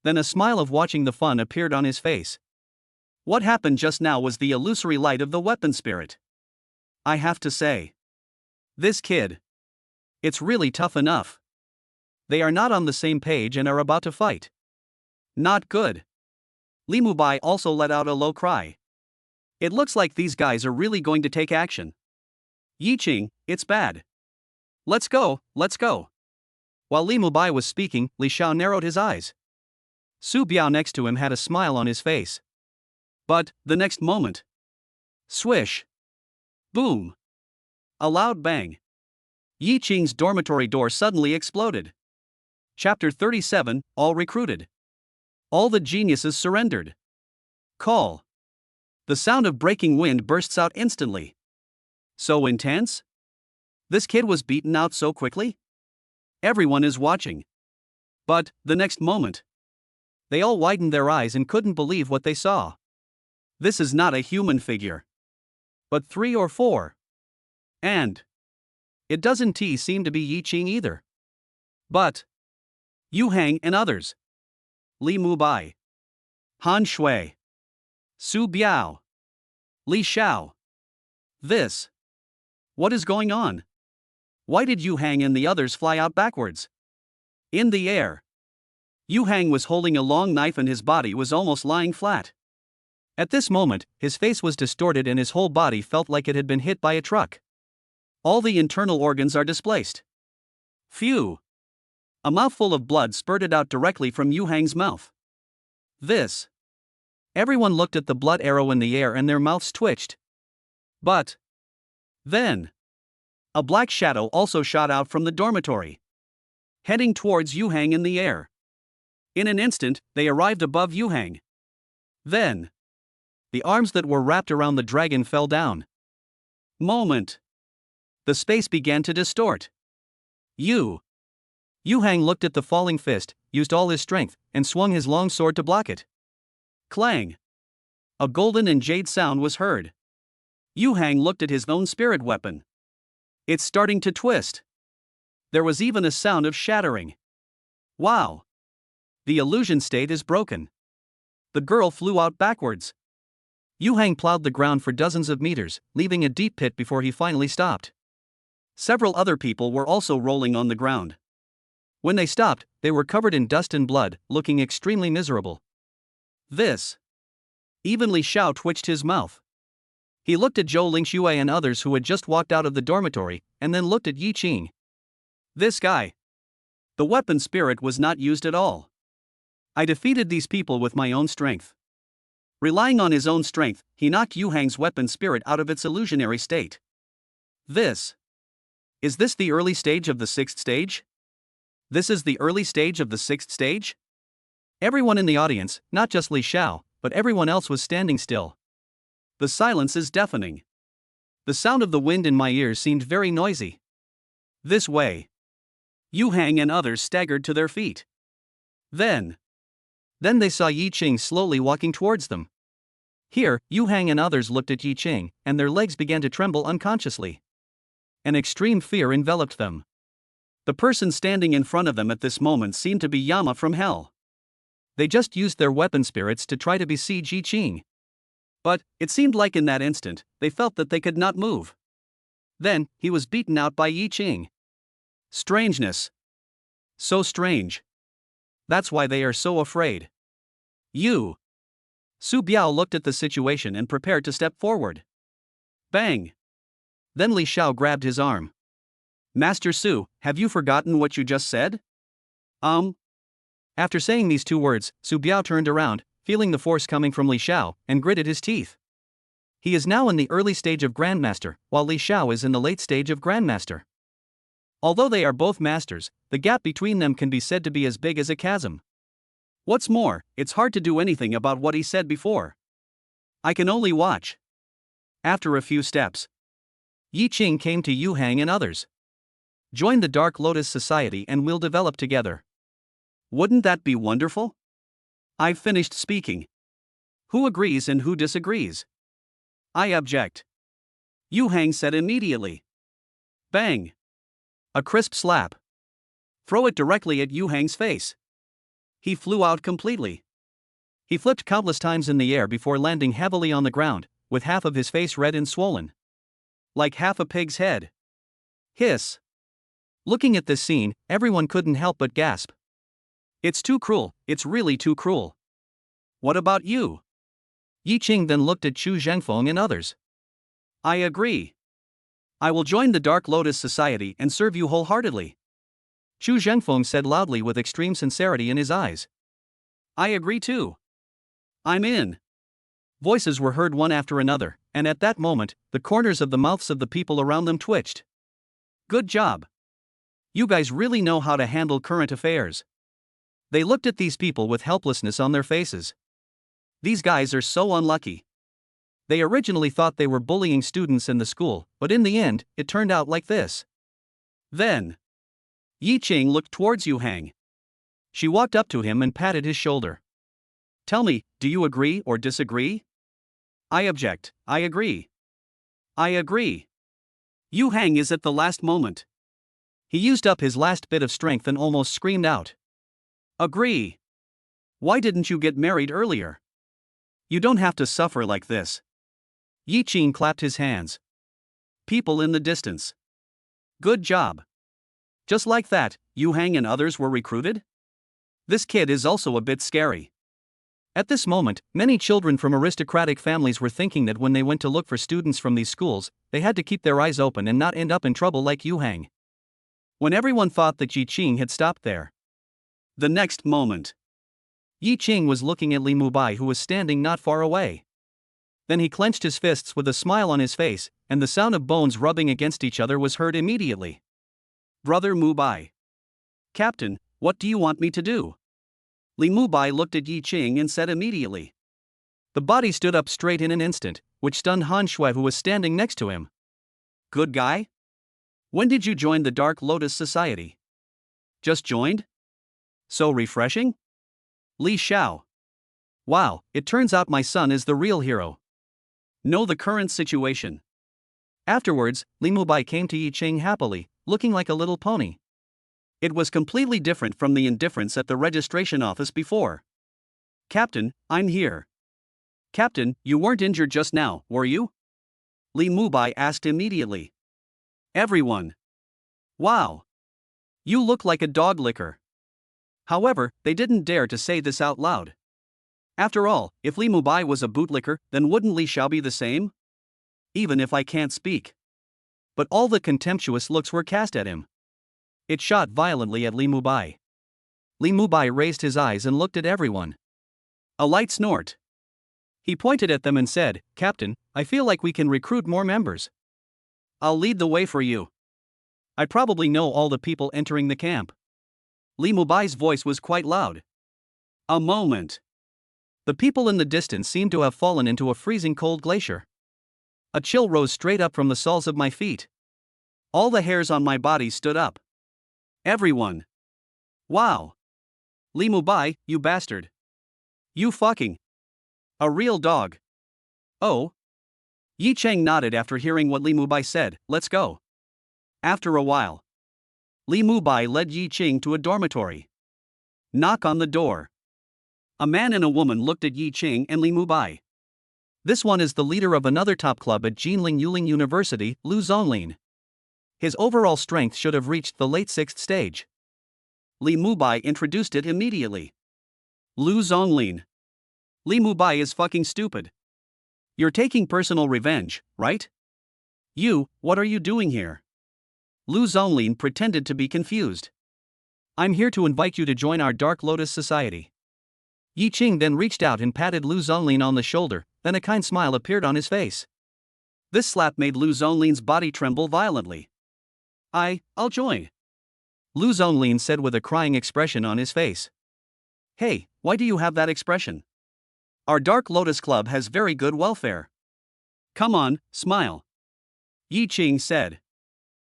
Then a smile of watching the fun appeared on his face. What happened just now was the illusory light of the weapon spirit. I have to say, this kid, it's really tough enough. They are not on the same page and are about to fight. Not good. Li Mubai also let out a low cry. It looks like these guys are really going to take action. Yi Qing, it's bad. Let's go, let's go. While Li Mubai was speaking, Li Xiao narrowed his eyes. Su Biao next to him had a smile on his face. But, the next moment. Swish. Boom. A loud bang. Yi Qing's dormitory door suddenly exploded. Chapter 37, All recruited. All the geniuses surrendered. Call. The sound of breaking wind bursts out instantly. So intense? This kid was beaten out so quickly? Everyone is watching. But, the next moment, they all widened their eyes and couldn't believe what they saw. This is not a human figure, but 3 or 4. And it doesn't seem to be Yi Qing either. But Yu Hang and others. Li Mubai, Han Shui, Su Biao, Li Xiao. This. What is going on? Why did Yu Hang and the others fly out backwards? In the air. Yu Hang was holding a long knife and his body was almost lying flat. At this moment, his face was distorted and his whole body felt like it had been hit by a truck. All the internal organs are displaced. Phew! A mouthful of blood spurted out directly from Yu Hang's mouth. This. Everyone looked at the blood arrow in the air and their mouths twitched. But then, a black shadow also shot out from the dormitory, heading towards Yu Hang in the air. In an instant, they arrived above Yu Hang. Then, the arms that were wrapped around the dragon fell down. Moment. The space began to distort. Yu Hang looked at the falling fist, used all his strength, and swung his long sword to block it. Clang. A golden and jade sound was heard. Yu Hang looked at his own spirit weapon. It's starting to twist. There was even a sound of shattering. Wow. The illusion state is broken. The girl flew out backwards. Yu Hang plowed the ground for dozens of meters, leaving a deep pit before he finally stopped. Several other people were also rolling on the ground. When they stopped, they were covered in dust and blood, looking extremely miserable. This. Even Li Xiao twitched his mouth. He looked at Zhou Lingxue and others who had just walked out of the dormitory, and then looked at Yi Qing. This guy. The weapon spirit was not used at all. I defeated these people with my own strength. Relying on his own strength, he knocked Yu Hang's weapon spirit out of its illusionary state. This. Is this the early stage of the 6th stage? This is the early stage of the 6th stage? Everyone in the audience, not just Li Xiao, but everyone else was standing still. The silence is deafening. The sound of the wind in my ears seemed very noisy. This way. Yu Hang and others staggered to their feet. Then they saw Yi Qing slowly walking towards them. Here, Yu Hang and others looked at Yi Qing, and their legs began to tremble unconsciously. An extreme fear enveloped them. The person standing in front of them at this moment seemed to be Yama from hell. They just used their weapon spirits to try to besiege Yi Qing. But, it seemed like in that instant, they felt that they could not move. Then, he was beaten out by Yi Qing. Strangeness. So strange. That's why they are so afraid. You. Su Biao looked at the situation and prepared to step forward. Bang. Then Li Xiao grabbed his arm. Master Su, have you forgotten what you just said? After saying these two words, Su Biao turned around, feeling the force coming from Li Xiao, and gritted his teeth. He is now in the early stage of Grandmaster, while Li Xiao is in the late stage of Grandmaster. Although they are both masters, the gap between them can be said to be as big as a chasm. What's more, it's hard to do anything about what he said before. I can only watch. After a few steps, Yi Qing came to Yu Hang and others. Join the Dark Lotus Society and we'll develop together. Wouldn't that be wonderful? I've finished speaking. Who agrees and who disagrees? I object. Yu Hang said immediately. Bang. A crisp slap. Throw it directly at Yu Hang's face. He flew out completely. He flipped countless times in the air before landing heavily on the ground, with half of his face red and swollen. Like half a pig's head. Hiss. Looking at this scene, everyone couldn't help but gasp. It's too cruel, it's really too cruel. What about you? Yi Qing then looked at Chu Zhengfeng and others. I agree. I will join the Dark Lotus Society and serve you wholeheartedly. Chu Zhengfeng said loudly with extreme sincerity in his eyes. I agree too. I'm in. Voices were heard one after another, and at that moment, the corners of the mouths of the people around them twitched. Good job. You guys really know how to handle current affairs. They looked at these people with helplessness on their faces. These guys are so unlucky. They originally thought they were bullying students in the school, but in the end, it turned out like this. Then, Yi Qing looked towards Yu Hang. She walked up to him and patted his shoulder. Tell me, do you agree or disagree? I object. I agree. I agree. Yu Hang is at the last moment. He used up his last bit of strength and almost screamed out. Agree. Why didn't you get married earlier? You don't have to suffer like this. Yi Qing clapped his hands. People in the distance. Good job. Just like that, Yu Hang and others were recruited? This kid is also a bit scary. At this moment, many children from aristocratic families were thinking that when they went to look for students from these schools, they had to keep their eyes open and not end up in trouble like Yu Hang. When everyone thought that Yi Qing had stopped there. The next moment, Yi Qing was looking at Li Mubai, who was standing not far away. Then he clenched his fists with a smile on his face, and the sound of bones rubbing against each other was heard immediately. Brother Mubai. Captain, what do you want me to do? Li Mubai looked at Yi Qing and said immediately. The body stood up straight in an instant, which stunned Han Shui, who was standing next to him. Good guy? When did you join the Dark Lotus Society? Just joined? So refreshing? Li Xiao. Wow, it turns out my son is the real hero. Know the current situation. Afterwards, Li Mubai came to Yi Qing happily, looking like a little pony. It was completely different from the indifference at the registration office before. Captain, I'm here. Captain, you weren't injured just now, were you? Li Mubai asked immediately. Everyone. Wow. You look like a dog licker. However, they didn't dare to say this out loud. After all, if Li Mubai was a bootlicker, then wouldn't Li Xiao be the same? Even if I can't speak. But all the contemptuous looks were cast at him. It shot violently at Li Mubai. Li Mubai raised his eyes and looked at everyone. A light snort. He pointed at them and said, Captain, I feel like we can recruit more members. I'll lead the way for you. I probably know all the people entering the camp. Li Mubai's voice was quite loud. A moment. The people in the distance seemed to have fallen into a freezing cold glacier. A chill rose straight up from the soles of my feet. All the hairs on my body stood up. Everyone. Wow. Li Mubai, you bastard. You fucking. A real dog. Oh. Yi Cheng nodded after hearing what Li Mubai said, let's go. After a while, Li Mubai led Yi Cheng to a dormitory. Knock on the door. A man and a woman looked at Yi Cheng and Li Mubai. This one is the leader of another top club at Jinling Yuling University, Lu Zonglin. His overall strength should have reached the late 6th stage. Li Mubai introduced it immediately. Lu Zonglin. Li Mubai is fucking stupid. You're taking personal revenge, right? You, what are you doing here? Lu Zonglin pretended to be confused. I'm here to invite you to join our Dark Lotus Society. Yi Cheng then reached out and patted Lu Zonglin on the shoulder, then a kind smile appeared on his face. This slap made Lu Zonglin's body tremble violently. I'll join. Lu Zonglin said with a crying expression on his face. Hey, why do you have that expression? Our Dark Lotus Club has very good welfare. Come on, smile. Yi Cheng said.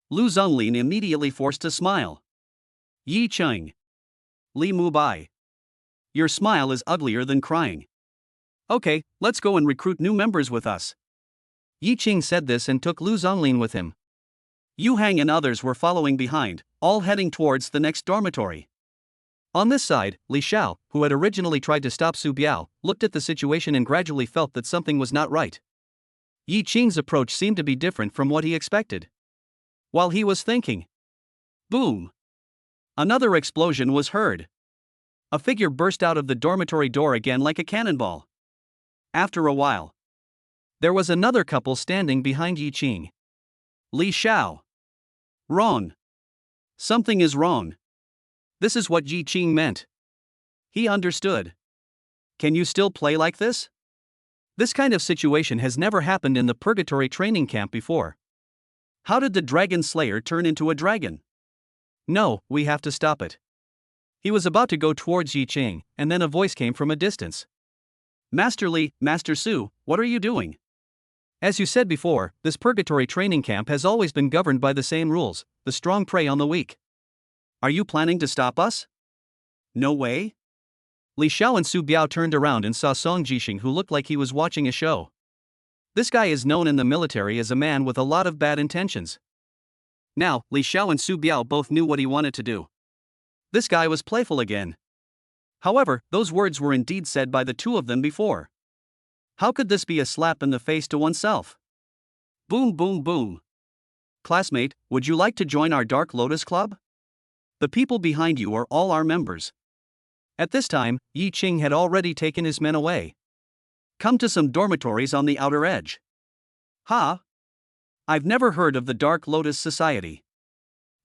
Lu Zonglin immediately forced a smile. Yi Cheng. Li Mubai. Your smile is uglier than crying. Okay, let's go and recruit new members with us. Yi Cheng said this and took Lu Zonglin with him. Yu Hang and others were following behind, all heading towards the next dormitory. On this side, Li Xiao, who had originally tried to stop Su Biao, looked at the situation and gradually felt that something was not right. Yi Cheng's approach seemed to be different from what he expected. While he was thinking, boom! Another explosion was heard. A figure burst out of the dormitory door again like a cannonball. After a while, there was another couple standing behind Yi Cheng. Li Xiao. Wrong. Something is wrong. This is what Yi Cheng meant. He understood. Can you still play like this? This kind of situation has never happened in the Purgatory training camp before. How did the Dragon Slayer turn into a dragon? No, we have to stop it. He was about to go towards Yi Cheng, and then a voice came from a distance. Master Li, Master Su, what are you doing? As you said before, this Purgatory training camp has always been governed by the same rules: the strong prey on the weak. Are you planning to stop us? No way. Li Xiao and Su Biao turned around and saw Song Jixing, who looked like he was watching a show. This guy is known in the military as a man with a lot of bad intentions. Now, Li Xiao and Su Biao both knew what he wanted to do. This guy was playful again. However, those words were indeed said by the two of them before. How could this be a slap in the face to oneself? Boom, boom, boom. Classmate, would you like to join our Dark Lotus Club? The people behind you are all our members. At this time, Yi Cheng had already taken his men away. Come to some dormitories on the outer edge. Ha! I've never heard of the Dark Lotus Society.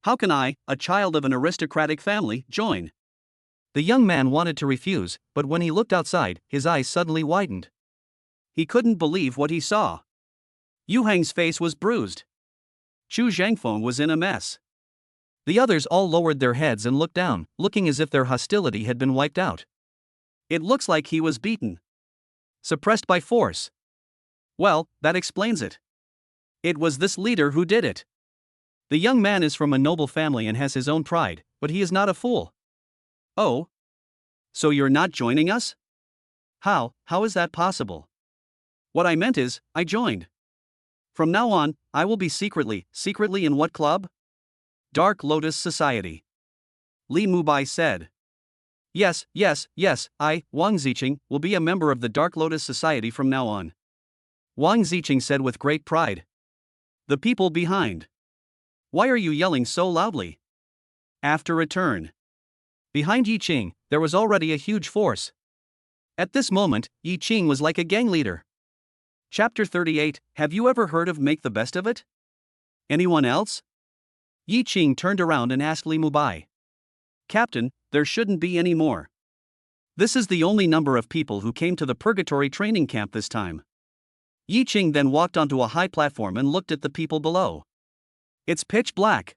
How can I, a child of an aristocratic family, join? The young man wanted to refuse, but when he looked outside, his eyes suddenly widened. He couldn't believe what he saw. Yu Hang's face was bruised. Chu Zhangfeng was in a mess. The others all lowered their heads and looked down, looking as if their hostility had been wiped out. It looks like he was beaten. Suppressed by force. Well, that explains it. It was this leader who did it. The young man is from a noble family and has his own pride, but he is not a fool. Oh? So you're not joining us? How is that possible? What I meant is, I joined. From now on, I will be secretly in what club? Dark Lotus Society. Li Mubai said. Yes, I, Wang Ziqing, will be a member of the Dark Lotus Society from now on. Wang Ziqing said with great pride. The people behind. Why are you yelling so loudly? After a turn. Behind Yi Cheng, there was already a huge force. At this moment, Yi Cheng was like a gang leader. Chapter 38, have you ever heard of Make the Best of It? Anyone else? Yi Cheng turned around and asked Li Mubai. Captain, there shouldn't be any more. This is the only number of people who came to the Purgatory training camp this time. Yi Cheng then walked onto a high platform and looked at the people below. It's pitch black.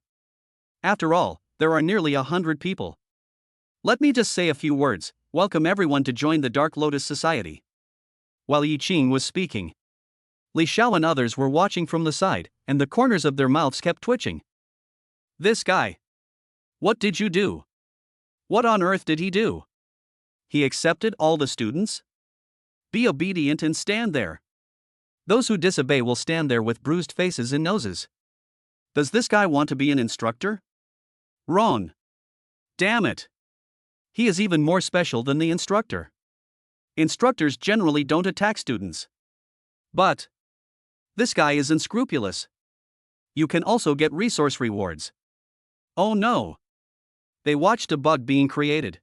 After all, there are nearly 100 people. Let me just say a few words. Welcome everyone to join the Dark Lotus Society. While Yi Cheng was speaking, Li Xiao and others were watching from the side, and the corners of their mouths kept twitching. This guy. What did you do? What on earth did he do? He accepted all the students? Be obedient and stand there. Those who disobey will stand there with bruised faces and noses. Does this guy want to be an instructor? Wrong. Damn it. He is even more special than the instructor. Instructors generally don't attack students. But this guy is unscrupulous. You can also get resource rewards. Oh no. They watched a bug being created.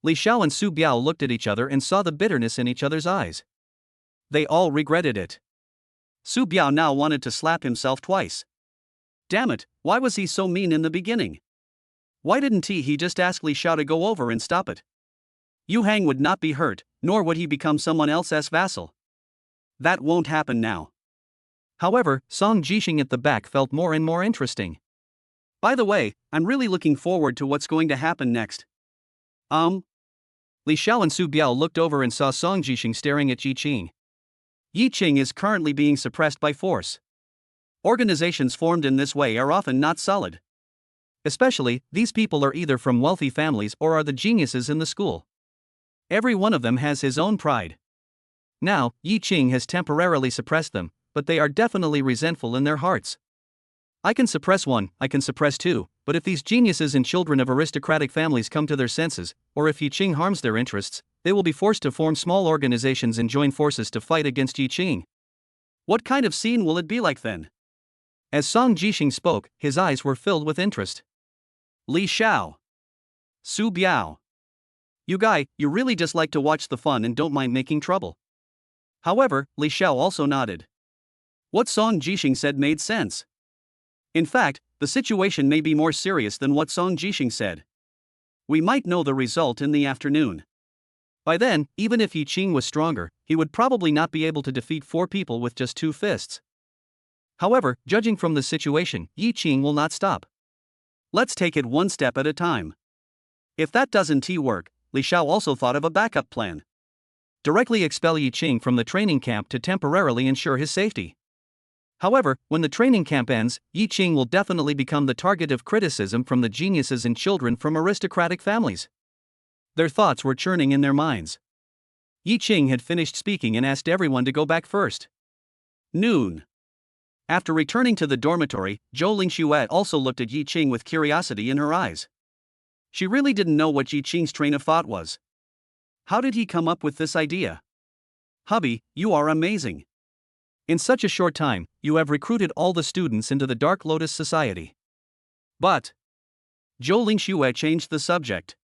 Li Xiao and Su Biao looked at each other and saw the bitterness in each other's eyes. They all regretted it. Su Biao now wanted to slap himself twice. Damn it, why was he so mean in the beginning? Why didn't he just ask Li Xiao to go over and stop it? Yu Hang would not be hurt, nor would he become someone else's vassal. That won't happen now. However, Song Jixing at the back felt more and more interesting. By the way, I'm really looking forward to what's going to happen next. Li Xiao and Su Biao looked over and saw Song Jixing staring at Yi Qing. Yi Qing is currently being suppressed by force. Organizations formed in this way are often not solid. Especially, these people are either from wealthy families or are the geniuses in the school. Every one of them has his own pride. Now, Yi Qing has temporarily suppressed them, but they are definitely resentful in their hearts. I can suppress one, I can suppress two, but if these geniuses and children of aristocratic families come to their senses, or if Yi Qing harms their interests, they will be forced to form small organizations and join forces to fight against Yi Qing. What kind of scene will it be like then? As Song Jixing spoke, his eyes were filled with interest. Li Xiao. Su Biao. You guy, you really just like to watch the fun and don't mind making trouble. However, Li Xiao also nodded. What Song Jixing said made sense. In fact, the situation may be more serious than what Song Jixing said. We might know the result in the afternoon. By then, even if Yi Qing was stronger, he would probably not be able to defeat 4 people with just 2 fists. However, judging from the situation, Yi Qing will not stop. Let's take it one step at a time. If that doesn't work, Li Xiao also thought of a backup plan. Directly expel Yi Qing from the training camp to temporarily ensure his safety. However, when the training camp ends, Yi Qing will definitely become the target of criticism from the geniuses and children from aristocratic families. Their thoughts were churning in their minds. Yi Qing had finished speaking and asked everyone to go back first. Noon. After returning to the dormitory, Zhou Lingxue also looked at Yi Qing with curiosity in her eyes. She really didn't know what Yi Qing's train of thought was. How did he come up with this idea? Hubby, you are amazing. In such a short time, you have recruited all the students into the Dark Lotus Society. But Zhou Lingxue changed the subject.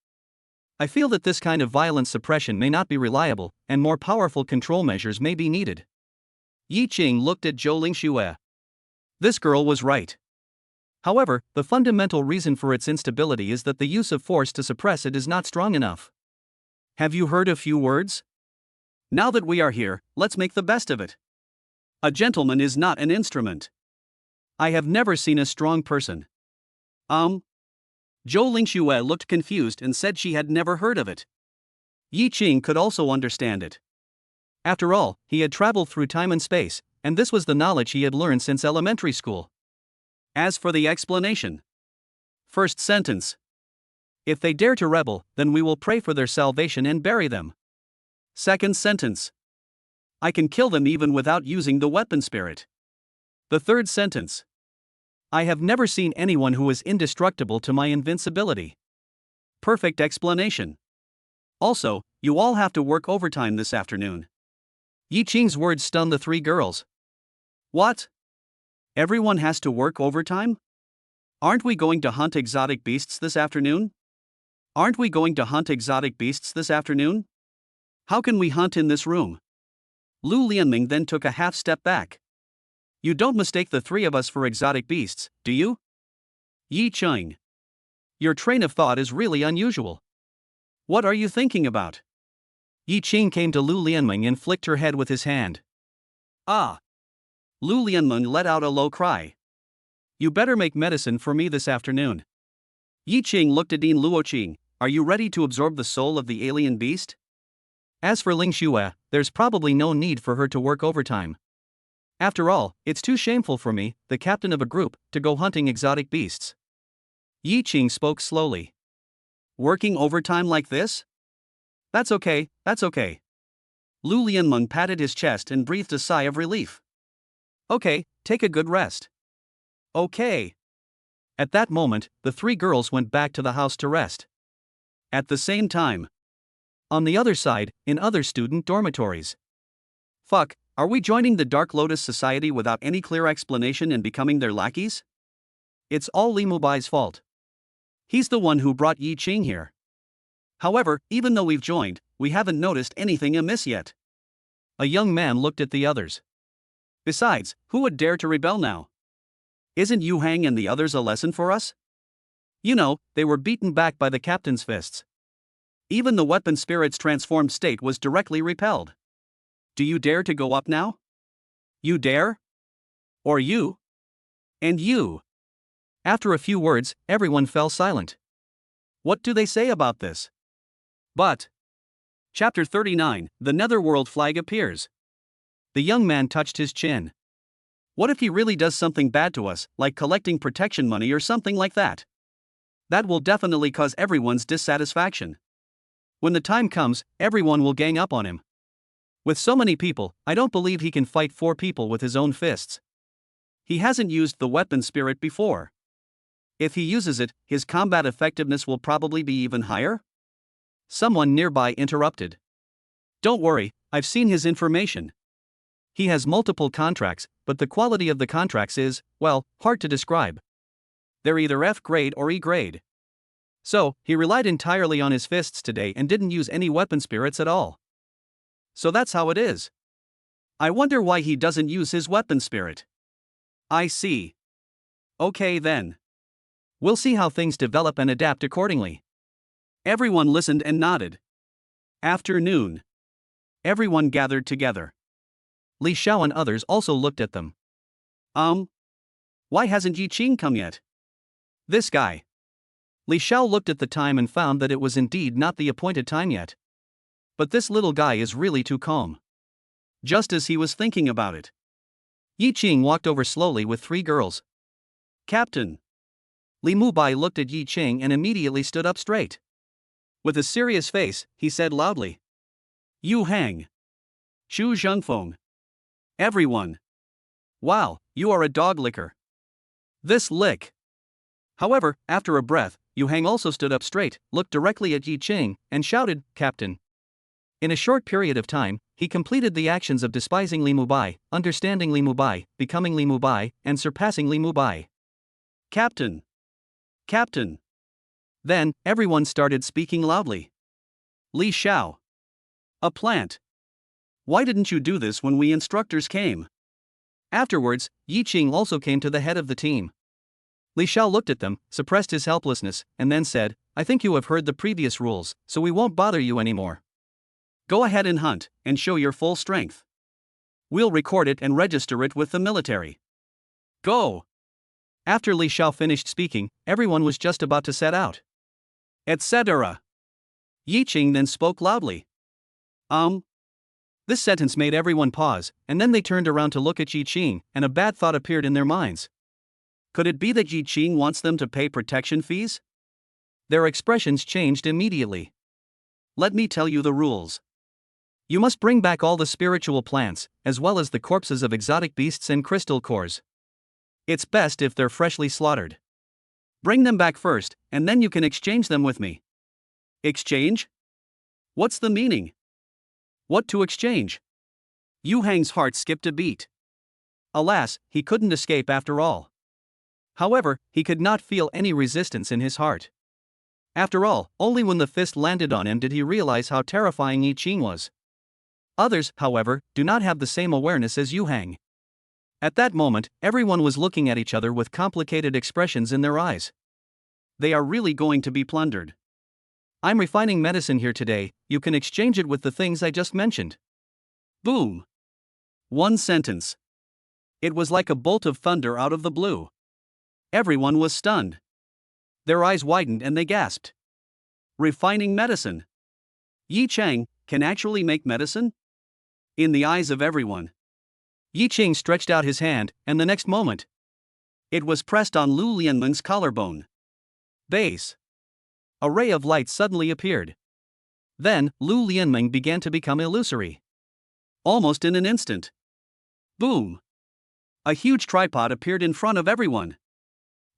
I feel that this kind of violent suppression may not be reliable, and more powerful control measures may be needed. Yi Qing looked at Zhou Lingxue. This girl was right. However, the fundamental reason for its instability is that the use of force to suppress it is not strong enough. Have you heard a few words? Now that we are here, let's make the best of it. A gentleman is not an instrument. I have never seen a strong person. Zhou Lingxue looked confused and said she had never heard of it. Yi Qing could also understand it. After all, he had traveled through time and space, and this was the knowledge he had learned since elementary school. As for the explanation. First sentence. If they dare to rebel, then we will pray for their salvation and bury them. Second sentence. I can kill them even without using the weapon spirit. The third sentence. I have never seen anyone who is indestructible to my invincibility. Perfect explanation. Also, you all have to work overtime this afternoon. Yi Qing's words stunned the 3 girls. What? Everyone has to work overtime? Aren't we going to hunt exotic beasts this afternoon? Aren't we going to hunt exotic beasts this afternoon? How can we hunt in this room? Lu Lianming then took a half step back. You don't mistake the 3 of us for exotic beasts, do you? Yi Qing. Your train of thought is really unusual. What are you thinking about? Yi Qing came to Lu Lianming and flicked her head with his hand. Ah! Lu Lianming let out a low cry. You better make medicine for me this afternoon. Yi Qing looked at Dean Luoqing. Are you ready to absorb the soul of the alien beast? As for Lingxue, there's probably no need for her to work overtime. After all, it's too shameful for me, the captain of a group, to go hunting exotic beasts. Yi Qing spoke slowly. Working overtime like this? That's okay, that's okay. Lu Lianmeng patted his chest and breathed a sigh of relief. Okay, take a good rest. Okay. At that moment, the three girls went back to the house to rest. At the same time, on the other side, in other student dormitories. Fuck, are we joining the Dark Lotus Society without any clear explanation and becoming their lackeys? It's all Li Mubai's fault. He's the one who brought Yi Qing here. However, even though we've joined, we haven't noticed anything amiss yet. A young man looked at the others. Besides, who would dare to rebel now? Isn't Yu Hang and the others a lesson for us? You know, they were beaten back by the captain's fists. Even the weapon spirit's transformed state was directly repelled. Do you dare to go up now? You dare? Or you? And you? After a few words, everyone fell silent. What do they say about this? But. Chapter 39, The Netherworld Flag appears. The young man touched his chin. What if he really does something bad to us, like collecting protection money or something like that? That will definitely cause everyone's dissatisfaction. When the time comes, everyone will gang up on him. With so many people, I don't believe he can fight 4 people with his own fists. He hasn't used the weapon spirit before. If he uses it, his combat effectiveness will probably be even higher? Someone nearby interrupted. Don't worry, I've seen his information. He has multiple contracts, but the quality of the contracts is, well, hard to describe. They're either F grade or E grade. So, he relied entirely on his fists today and didn't use any weapon spirits at all. So that's how it is. I wonder why he doesn't use his weapon spirit. I see. Okay then. We'll see how things develop and adapt accordingly. Everyone listened and nodded. Afternoon. Everyone gathered together. Li Xiao and others also looked at them. Why hasn't Yi Qing come yet? This guy. Li Xiao looked at the time and found that it was indeed not the appointed time yet. But this little guy is really too calm. Just as he was thinking about it, Yi Qing walked over slowly with 3 girls. Captain. Li Mubai looked at Yi Qing and immediately stood up straight. With a serious face, he said loudly. Yu Hang. Xu Zhengfeng. Everyone. Wow, you are a dog licker. This lick. However, after a breath, Yu Hang also stood up straight, looked directly at Yi Qing, and shouted, Captain. In a short period of time, he completed the actions of despising Li Mubai, understanding Li Mubai, becoming Li Mubai, and surpassing Li Mubai. Captain. Captain. Then, everyone started speaking loudly. Li Xiao. A plant. Why didn't you do this when we instructors came? Afterwards, Yi Qing also came to the head of the team. Li Xiao looked at them, suppressed his helplessness, and then said, I think you have heard the previous rules, so we won't bother you anymore. Go ahead and hunt, and show your full strength. We'll record it and register it with the military. Go! After Li Xiao finished speaking, everyone was just about to set out. Etc. Yi Qing then spoke loudly. This sentence made everyone pause, and then they turned around to look at Yi Qing, and a bad thought appeared in their minds. Could it be that Yi Qing wants them to pay protection fees? Their expressions changed immediately. Let me tell you the rules. You must bring back all the spiritual plants, as well as the corpses of exotic beasts and crystal cores. It's best if they're freshly slaughtered. Bring them back first, and then you can exchange them with me. Exchange? What's the meaning? What to exchange? Yu Hang's heart skipped a beat. Alas, he couldn't escape after all. However, he could not feel any resistance in his heart. After all, only when the fist landed on him did he realize how terrifying Yi Qing was. Others, however, do not have the same awareness as Yu Hang. At that moment, everyone was looking at each other with complicated expressions in their eyes. They are really going to be plundered. I'm refining medicine here today, you can exchange it with the things I just mentioned. Boom. One sentence. It was like a bolt of thunder out of the blue. Everyone was stunned. Their eyes widened and they gasped. Refining medicine. Yi Chang can actually make medicine? In the eyes of everyone. Yi Qing stretched out his hand, and the next moment, it was pressed on Lu Lianmeng's collarbone. Base. A ray of light suddenly appeared. Then, Lu Lianmeng began to become illusory. Almost in an instant. Boom! A huge tripod appeared in front of everyone.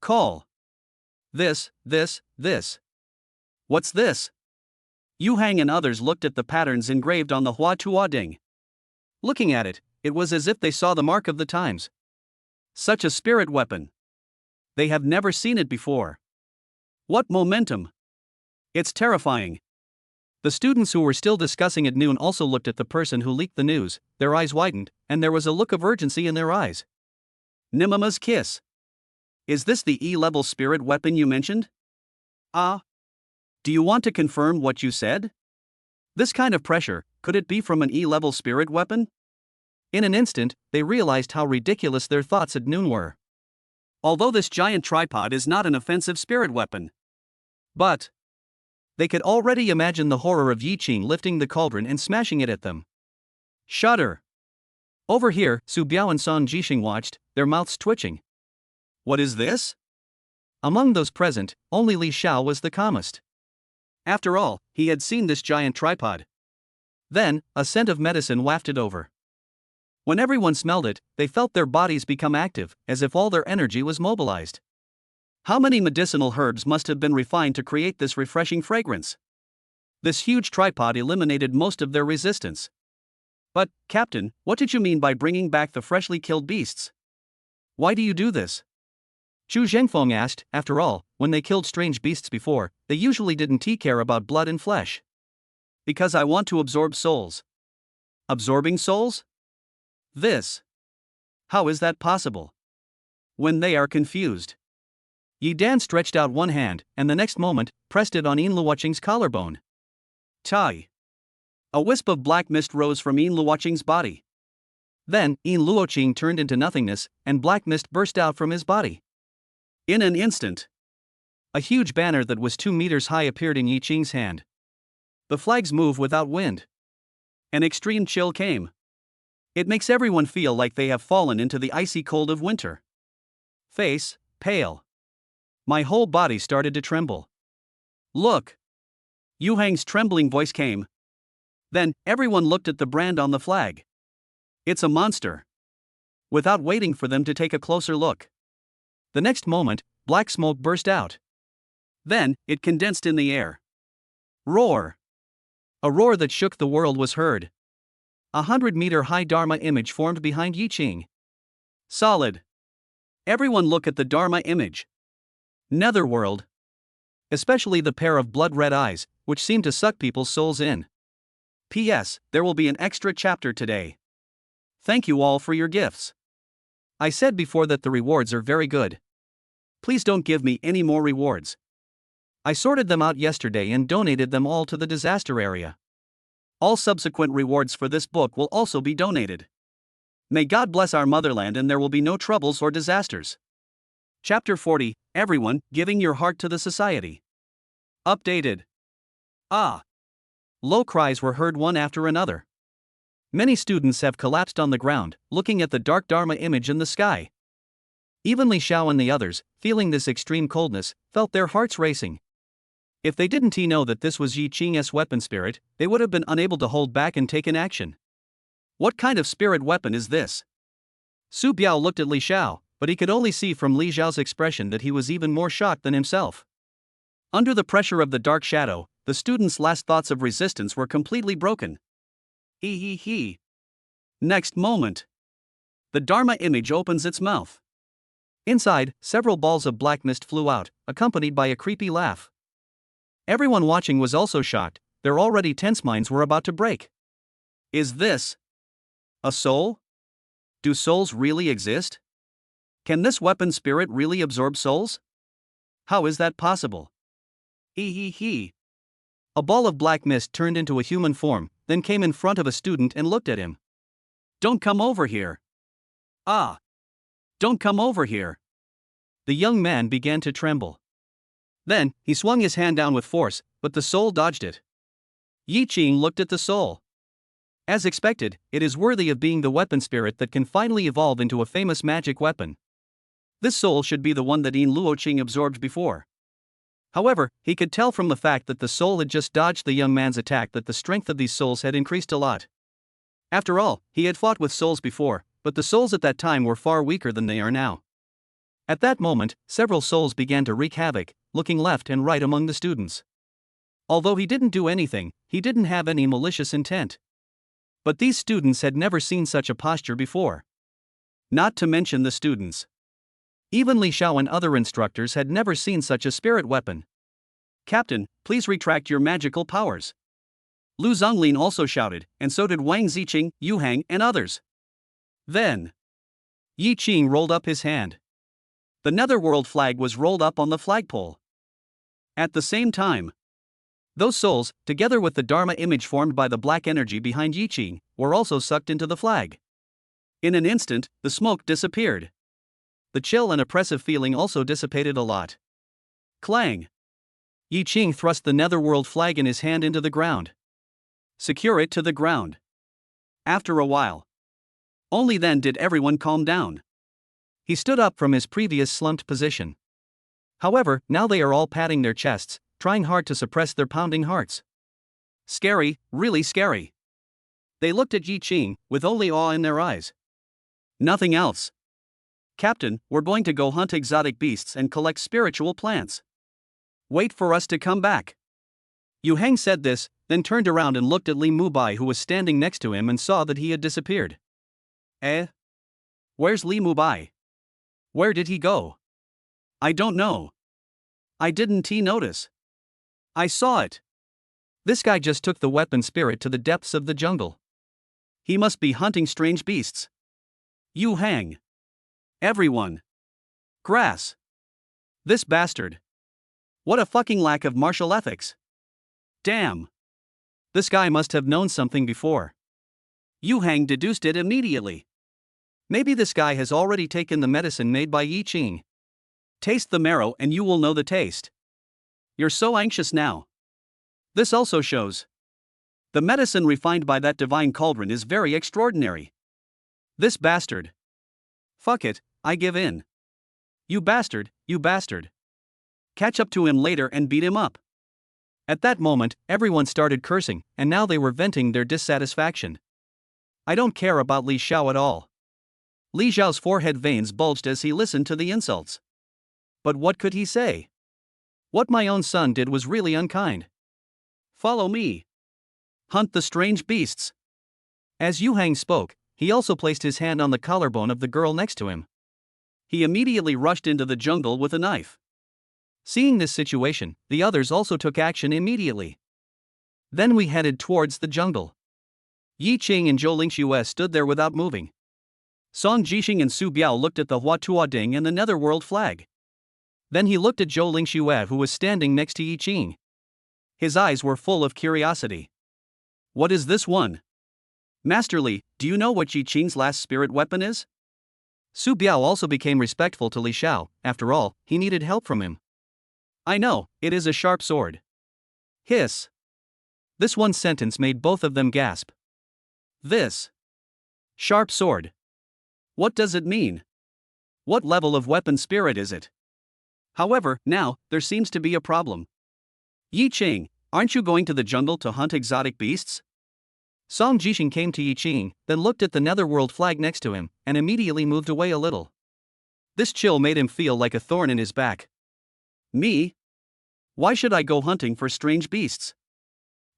Call. This. What's this? Yu Hang and others looked at the patterns engraved on the Hua Tua Ding. Looking at it, it was as if they saw the mark of the times. Such a spirit weapon. They have never seen it before. What momentum! It's terrifying. The students who were still discussing at noon also looked at the person who leaked the news, their eyes widened, and there was a look of urgency in their eyes. Nimama's kiss. Is this the E-level spirit weapon you mentioned? Do you want to confirm what you said? This kind of pressure, could it be from an E-level spirit weapon? In an instant, they realized how ridiculous their thoughts at noon were. Although this giant tripod is not an offensive spirit weapon. But they could already imagine the horror of Yi Qing lifting the cauldron and smashing it at them. Shudder. Over here, Su Biao and Song Jixing watched, their mouths twitching. What is this? Among those present, only Li Xiao was the calmest. After all, he had seen this giant tripod. Then, a scent of medicine wafted over. When everyone smelled it, they felt their bodies become active, as if all their energy was mobilized. How many medicinal herbs must have been refined to create this refreshing fragrance? This huge tripod eliminated most of their resistance. But, Captain, what did you mean by bringing back the freshly killed beasts? Why do you do this? Chu Zhengfeng asked. After all, when they killed strange beasts before, they usually didn't care about blood and flesh. Because I want to absorb souls. Absorbing souls? This. How is that possible? When they are confused. Yi Dan stretched out one hand, and the next moment, pressed it on Yin Luoqing's collarbone. Tai. A wisp of black mist rose from Yin Luoqing's body. Then, Yin Luoqing turned into nothingness, and black mist burst out from his body. In an instant, a huge banner that was 2 meters high appeared in Yi Qing's hand. The flags move without wind. An extreme chill came. It makes everyone feel like they have fallen into the icy cold of winter. Face, pale. My whole body started to tremble. Look! Yu Hang's trembling voice came. Then, everyone looked at the brand on the flag. It's a monster. Without waiting for them to take a closer look. The next moment, black smoke burst out. Then, it condensed in the air. Roar! A roar that shook the world was heard. 100-meter-high Dharma image formed behind Yi Qing. Solid. Everyone look at the Dharma image. Netherworld. Especially the pair of blood-red eyes, which seem to suck people's souls in. P.S. There will be an extra chapter today. Thank you all for your gifts. I said before that the rewards are very good. Please don't give me any more rewards. I sorted them out yesterday and donated them all to the disaster area. All subsequent rewards for this book will also be donated. May God bless our motherland and there will be no troubles or disasters. Chapter 40, Everyone, Giving Your Heart to the Society. Updated. Low cries were heard one after another. Many students have collapsed on the ground, looking at the dark Dharma image in the sky. Even Li Xiao and the others, feeling this extreme coldness, felt their hearts racing. If they didn't know that this was Yi Qing's weapon spirit, they would have been unable to hold back and taken action. What kind of spirit weapon is this? Su Biao looked at Li Xiao, but he could only see from Li Xiao's expression that he was even more shocked than himself. Under the pressure of the dark shadow, the students' last thoughts of resistance were completely broken. He. Next moment. The Dharma image opens its mouth. Inside, several balls of black mist flew out, accompanied by a creepy laugh. Everyone watching was also shocked, their already tense minds were about to break. Is this a soul? Do souls really exist? Can this weapon spirit really absorb souls? How is that possible? He. A ball of black mist turned into a human form, then came in front of a student and looked at him. Don't come over here. Don't come over here. The young man began to tremble. Then, he swung his hand down with force, but the soul dodged it. Yi Qing looked at the soul. As expected, it is worthy of being the weapon spirit that can finally evolve into a famous magic weapon. This soul should be the one that Yin Luoqing absorbed before. However, he could tell from the fact that the soul had just dodged the young man's attack that the strength of these souls had increased a lot. After all, he had fought with souls before, but the souls at that time were far weaker than they are now. At that moment, several souls began to wreak havoc, looking left and right among the students. Although he didn't do anything, he didn't have any malicious intent. But these students had never seen such a posture before. Not to mention the students. Even Li Xiao and other instructors had never seen such a spirit weapon. "Captain, please retract your magical powers." Lu Zonglin also shouted, and so did Wang Ziqing, Yu Hang, and others. Then, Yi Qing rolled up his hand. The netherworld flag was rolled up on the flagpole. At the same time, those souls, together with the Dharma image formed by the black energy behind Yi Qing, were also sucked into the flag. In an instant, the smoke disappeared. The chill and oppressive feeling also dissipated a lot. Clang! Yi Qing thrust the netherworld flag in his hand into the ground. "Secure it to the ground." After a while, only then did everyone calm down. He stood up from his previous slumped position. However, now they are all patting their chests, trying hard to suppress their pounding hearts. Scary, really scary. They looked at Yi Qing, with only awe in their eyes. Nothing else. "Captain, we're going to go hunt exotic beasts and collect spiritual plants. Wait for us to come back." Yu Heng said this, then turned around and looked at Li Mubai, who was standing next to him, and saw that he had disappeared. Where's Li Mubai? Where did he go? "I don't know. I didn't notice. I saw it. This guy just took the weapon spirit to the depths of the jungle. He must be hunting strange beasts." Yu Hang. Everyone. Grass. This bastard. What a fucking lack of martial ethics. Damn. This guy must have known something before. Yu Hang deduced it immediately. Maybe this guy has already taken the medicine made by Yi Qing. Taste the marrow and you will know the taste. You're so anxious now. This also shows. The medicine refined by that divine cauldron is very extraordinary. This bastard. Fuck it, I give in. You bastard, you bastard. Catch up to him later and beat him up. At that moment, everyone started cursing, and now they were venting their dissatisfaction. I don't care about Li Xiao at all. Li Xiao's forehead veins bulged as he listened to the insults. But what could he say? What my own son did was really unkind. Follow me. Hunt the strange beasts. As Yu Hang spoke, he also placed his hand on the collarbone of the girl next to him. He immediately rushed into the jungle with a knife. Seeing this situation, the others also took action immediately. Then we headed towards the jungle. Yi Qing and Zhou Lingxue stood there without moving. Song Jixing and Su Biao looked at the Hua Tuoding and the netherworld flag. Then he looked at Zhou Lingxue, who was standing next to Yi Qing. His eyes were full of curiosity. What is this one? Master Li, do you know what Yi Qing's last spirit weapon is? Su Biao also became respectful to Li Xiao. After all, he needed help from him. I know, it is a sharp sword. Hiss. This one sentence made both of them gasp. This sharp sword. What does it mean? What level of weapon spirit is it? However, now, there seems to be a problem. Yi Qing, aren't you going to the jungle to hunt exotic beasts? Song Jixing came to Yi Qing, then looked at the netherworld flag next to him, and immediately moved away a little. This chill made him feel like a thorn in his back. Me? Why should I go hunting for strange beasts?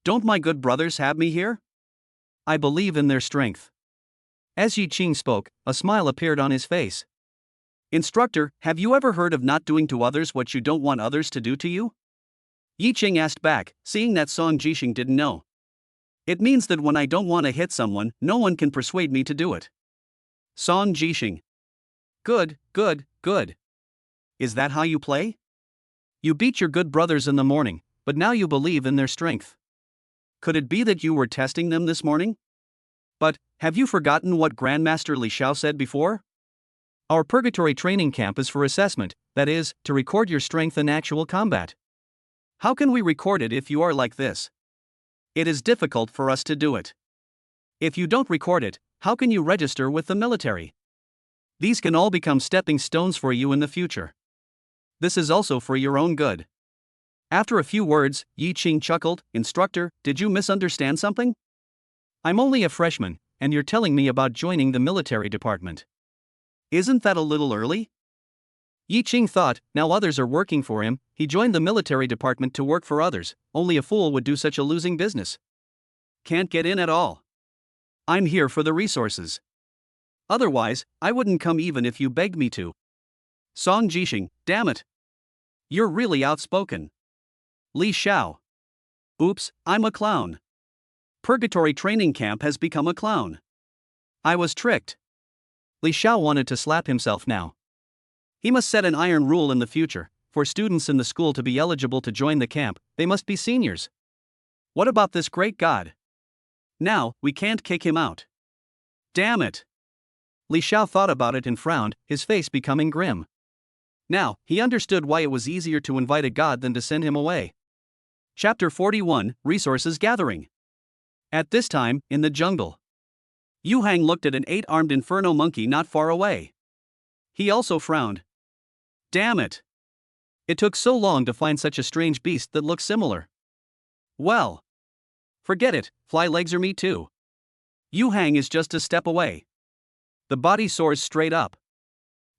Don't my good brothers have me here? I believe in their strength. As Yi Qing spoke, a smile appeared on his face. Instructor, have you ever heard of not doing to others what you don't want others to do to you? Yi Qing asked back, seeing that Song Jixing didn't know. It means that when I don't want to hit someone, no one can persuade me to do it. Song Jixing. Good, good, good. Is that how you play? You beat your good brothers in the morning, but now you believe in their strength. Could it be that you were testing them this morning? But, have you forgotten what Grandmaster Li Xiao said before? Our purgatory training camp is for assessment, that is, to record your strength in actual combat. How can we record it if you are like this? It is difficult for us to do it. If you don't record it, how can you register with the military? These can all become stepping stones for you in the future. This is also for your own good. After a few words, Yi Qing chuckled. Instructor, did you misunderstand something? I'm only a freshman, and you're telling me about joining the military department. Isn't that a little early? Yi Qing thought, now others are working for him, he joined the military department to work for others, only a fool would do such a losing business. Can't get in at all. I'm here for the resources. Otherwise, I wouldn't come even if you begged me to. Song Jixing, damn it. You're really outspoken. Li Xiao. Oops, I'm a clown. Purgatory training camp has become a clown. I was tricked. Li Xiao wanted to slap himself now. He must set an iron rule in the future. For students in the school to be eligible to join the camp, they must be seniors. What about this great god? Now, we can't kick him out. Damn it. Li Xiao thought about it and frowned, his face becoming grim. Now, he understood why it was easier to invite a god than to send him away. Chapter 41, Resources Gathering. At this time, in the jungle, Yu Hang looked at an 8-armed inferno monkey not far away. He also frowned. Damn it. It took so long to find such a strange beast that looked similar. Well, forget it, fly legs are me too. Yu Hang is just a step away. The body soars straight up.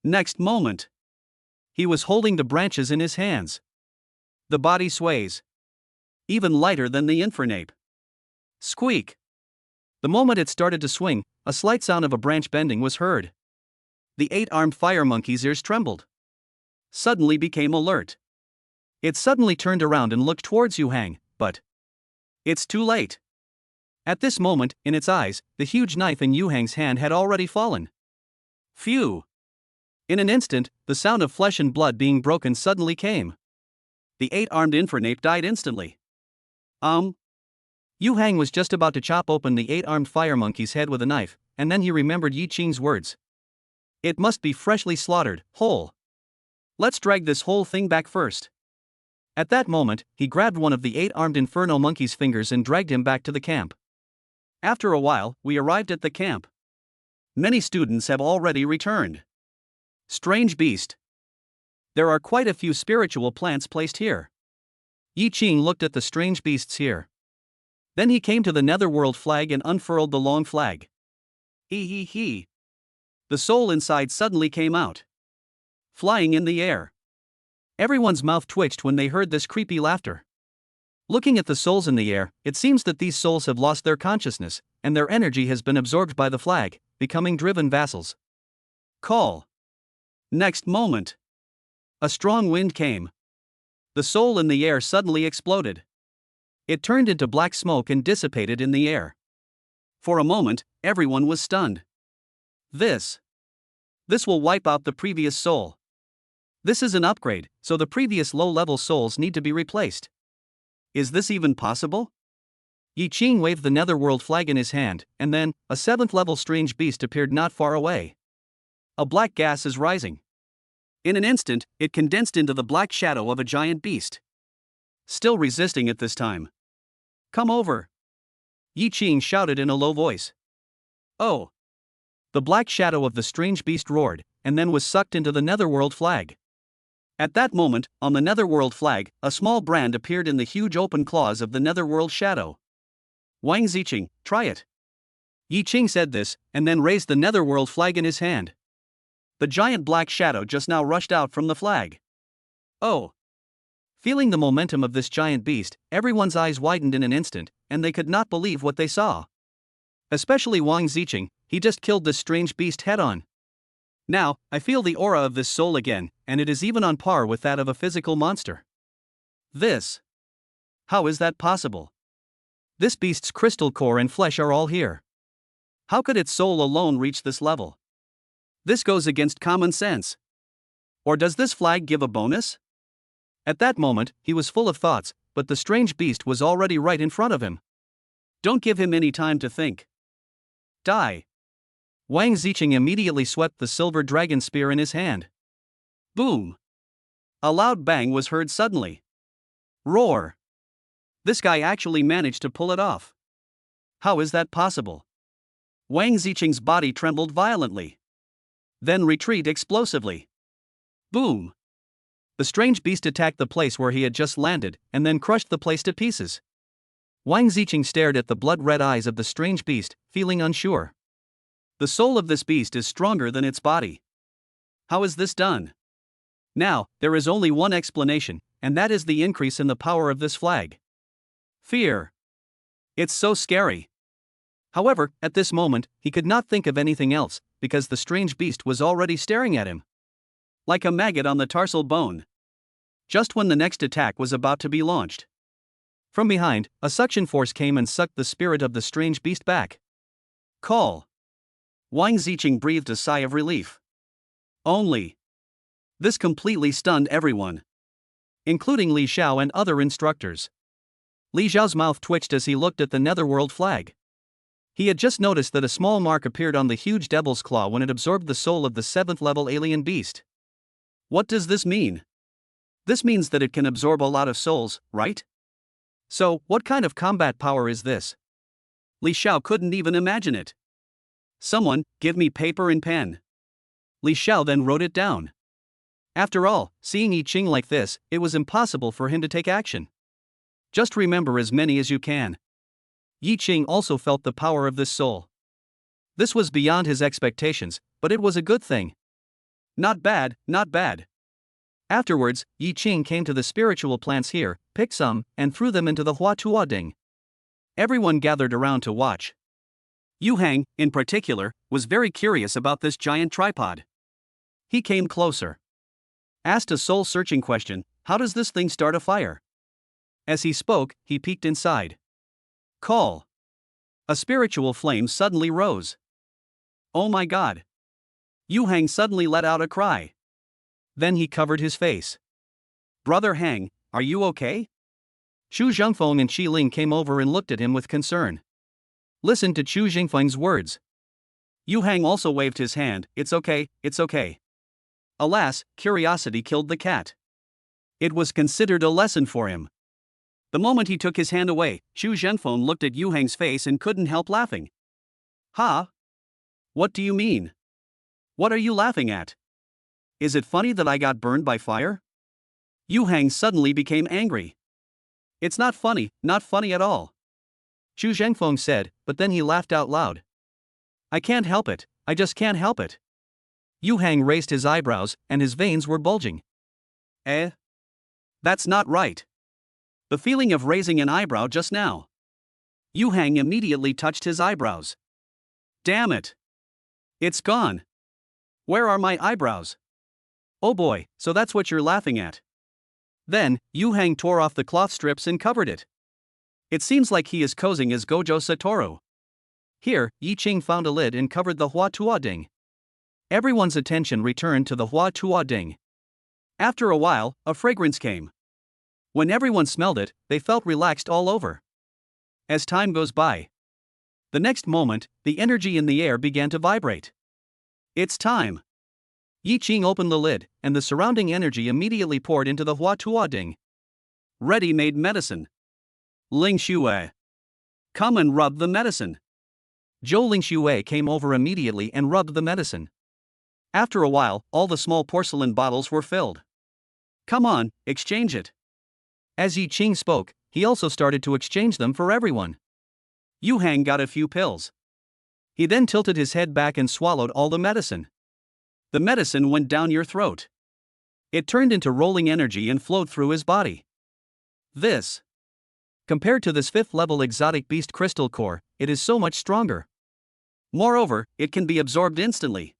Next moment, he was holding the branches in his hands. The body sways. Even lighter than the infernape. Squeak. The moment it started to swing, a slight sound of a branch bending was heard. The 8-armed fire monkey's ears trembled. Suddenly became alert. It suddenly turned around and looked towards Yu Hang, but it's too late. At this moment, in its eyes, the huge knife in Yu Hang's hand had already fallen. Phew! In an instant, the sound of flesh and blood being broken suddenly came. The 8-armed infernape died instantly. Yu Hang was just about to chop open the 8-armed fire monkey's head with a knife, and then he remembered Yi Qing's words. It must be freshly slaughtered, whole. Let's drag this whole thing back first. At that moment, he grabbed one of the 8-armed inferno monkey's fingers and dragged him back to the camp. After a while, we arrived at the camp. Many students have already returned. Strange beast. There are quite a few spiritual plants placed here. Yi Qing looked at the strange beasts here. Then he came to the netherworld flag and unfurled the long flag. He. The soul inside suddenly came out. Flying in the air. Everyone's mouth twitched when they heard this creepy laughter. Looking at the souls in the air, it seems that these souls have lost their consciousness, and their energy has been absorbed by the flag, becoming driven vassals. Call. Next moment, a strong wind came. The soul in the air suddenly exploded. It turned into black smoke and dissipated in the air. For a moment, everyone was stunned. This will wipe out the previous soul. This is an upgrade, so the previous low-level souls need to be replaced. Is this even possible? Yi Qing waved the netherworld flag in his hand, and then, a 7th-level strange beast appeared not far away. A black gas is rising. In an instant, it condensed into the black shadow of a giant beast. Still resisting it this time. Come over. Yi Qing shouted in a low voice. Oh. The black shadow of the strange beast roared, and then was sucked into the netherworld flag. At that moment, on the netherworld flag, a small brand appeared in the huge open claws of the netherworld shadow. Wang Ziqing, try it. Yi Qing said this, and then raised the netherworld flag in his hand. The giant black shadow just now rushed out from the flag. Oh! Feeling the momentum of this giant beast, everyone's eyes widened in an instant, and they could not believe what they saw. Especially Wang Ziqing, he just killed this strange beast head-on. Now, I feel the aura of this soul again, and it is even on par with that of a physical monster. This. How is that possible? This beast's crystal core and flesh are all here. How could its soul alone reach this level? This goes against common sense. Or does this flag give a bonus? At that moment, he was full of thoughts, but the strange beast was already right in front of him. Don't give him any time to think. Die. Wang Ziqing immediately swept the silver dragon spear in his hand. Boom. A loud bang was heard suddenly. Roar. This guy actually managed to pull it off. How is that possible? Wang Ziqing's body trembled violently. Then retreat explosively. Boom. The strange beast attacked the place where he had just landed, and then crushed the place to pieces. Wang Ziqing stared at the blood-red eyes of the strange beast, feeling unsure. The soul of this beast is stronger than its body. How is this done? Now, there is only one explanation, and that is the increase in the power of this flag. Fear. It's so scary. However, at this moment, he could not think of anything else, because the strange beast was already staring at him. Like a maggot on the tarsal bone. Just when the next attack was about to be launched. From behind, a suction force came and sucked the spirit of the strange beast back. Call. Wang Ziqing breathed a sigh of relief. Only. This completely stunned everyone, including Li Xiao and other instructors. Li Xiao's mouth twitched as he looked at the netherworld flag. He had just noticed that a small mark appeared on the huge devil's claw when it absorbed the soul of the 7th level alien beast. What does this mean? This means that it can absorb a lot of souls, right? So, what kind of combat power is this? Li Xiao couldn't even imagine it. Someone, give me paper and pen. Li Xiao then wrote it down. After all, seeing Yi Qing like this, it was impossible for him to take action. Just remember as many as you can. Yi Qing also felt the power of this soul. This was beyond his expectations, but it was a good thing. Not bad, not bad. Afterwards, Yi Qing came to the spiritual plants here, picked some, and threw them into the Hua Tuo Ding. Everyone gathered around to watch. Yu Hang, in particular, was very curious about this giant tripod. He came closer. Asked a soul-searching question, how does this thing start a fire? As he spoke, he peeked inside. Call. A spiritual flame suddenly rose. Oh my god. Yu Hang suddenly let out a cry. Then he covered his face. Brother Hang, are you okay? Chu Zhengfeng and Qi Ling came over and looked at him with concern. Listen to Chu Zhengfeng's words. Yu Hang also waved his hand, it's okay, it's okay. Alas, curiosity killed the cat. It was considered a lesson for him. The moment he took his hand away, Chu Zhengfeng looked at Yu Hang's face and couldn't help laughing. Ha? What do you mean? What are you laughing at? Is it funny that I got burned by fire? Yu Hang suddenly became angry. It's not funny at all. Chu Zhengfeng said, but then he laughed out loud. I can't help it, I just can't help it. Yu Hang raised his eyebrows, and his veins were bulging. That's not right. The feeling of raising an eyebrow just now. Yu Hang immediately touched his eyebrows. Damn it. It's gone. Where are my eyebrows? Oh boy, so that's what you're laughing at. Then, Yu Hang tore off the cloth strips and covered it. It seems like he is posing as Gojo Satoru. Here, Yi Qing found a lid and covered the Hua Tuo Ding. Everyone's attention returned to the Hua Tuo Ding. After a while, a fragrance came. When everyone smelled it, they felt relaxed all over. As time goes by, the next moment, the energy in the air began to vibrate. It's time. Yi Qing opened the lid, and the surrounding energy immediately poured into the Hua Tuo Ding. Ready-made medicine. Ling Xue. Come and rub the medicine. Zhou Ling Xue came over immediately and rubbed the medicine. After a while, all the small porcelain bottles were filled. Come on, exchange it. As Yi Qing spoke, he also started to exchange them for everyone. Yu Hang got a few pills. He then tilted his head back and swallowed all the medicine. The medicine went down your throat. It turned into rolling energy and flowed through his body. This. Compared to this 5th level exotic beast crystal core, it is so much stronger. Moreover, it can be absorbed instantly.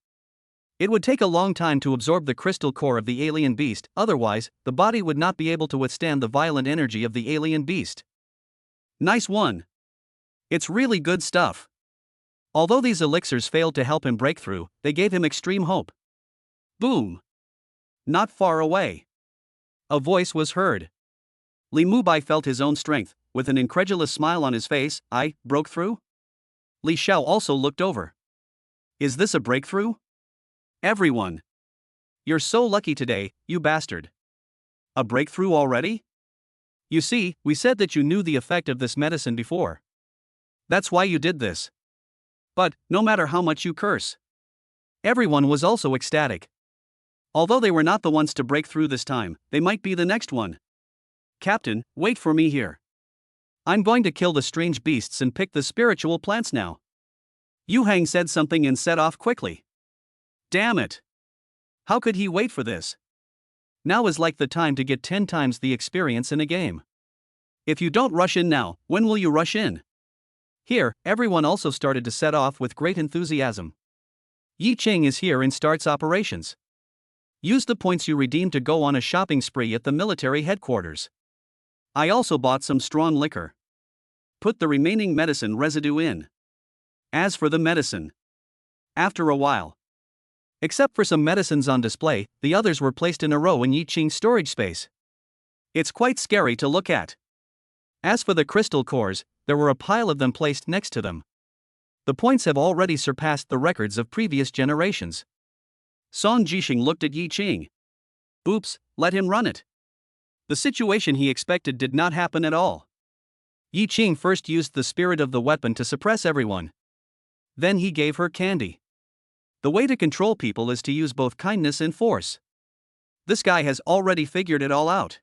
It would take a long time to absorb the crystal core of the alien beast, otherwise, the body would not be able to withstand the violent energy of the alien beast. Nice one. It's really good stuff. Although these elixirs failed to help him break through, they gave him extreme hope. Boom. Not far away. A voice was heard. Li Mubai felt his own strength. With an incredulous smile on his face, I broke through? Li Xiao also looked over. Is this a breakthrough? Everyone. You're so lucky today, you bastard. A breakthrough already? You see, we said that you knew the effect of this medicine before. That's why you did this. But, no matter how much you curse. Everyone was also ecstatic. Although they were not the ones to break through this time, they might be the next one. Captain, wait for me here. I'm going to kill the strange beasts and pick the spiritual plants now. Yu Hang said something and set off quickly. Damn it! How could he wait for this? Now is like the time to get 10 times the experience in a game. If you don't rush in now, when will you rush in? Here, everyone also started to set off with great enthusiasm. Yi Ching is here and starts operations. Use the points you redeemed to go on a shopping spree at the military headquarters. I also bought some strong liquor. Put the remaining medicine residue in. As for the medicine, after a while, except for some medicines on display, the others were placed in a row in Yi Ching's storage space. It's quite scary to look at. As for the crystal cores, there were a pile of them placed next to them. The points have already surpassed the records of previous generations. Song Jixing looked at Yi Ching. Oops, let him run it. The situation he expected did not happen at all. Yi Ching first used the spirit of the weapon to suppress everyone. Then he gave her candy. The way to control people is to use both kindness and force. This guy has already figured it all out.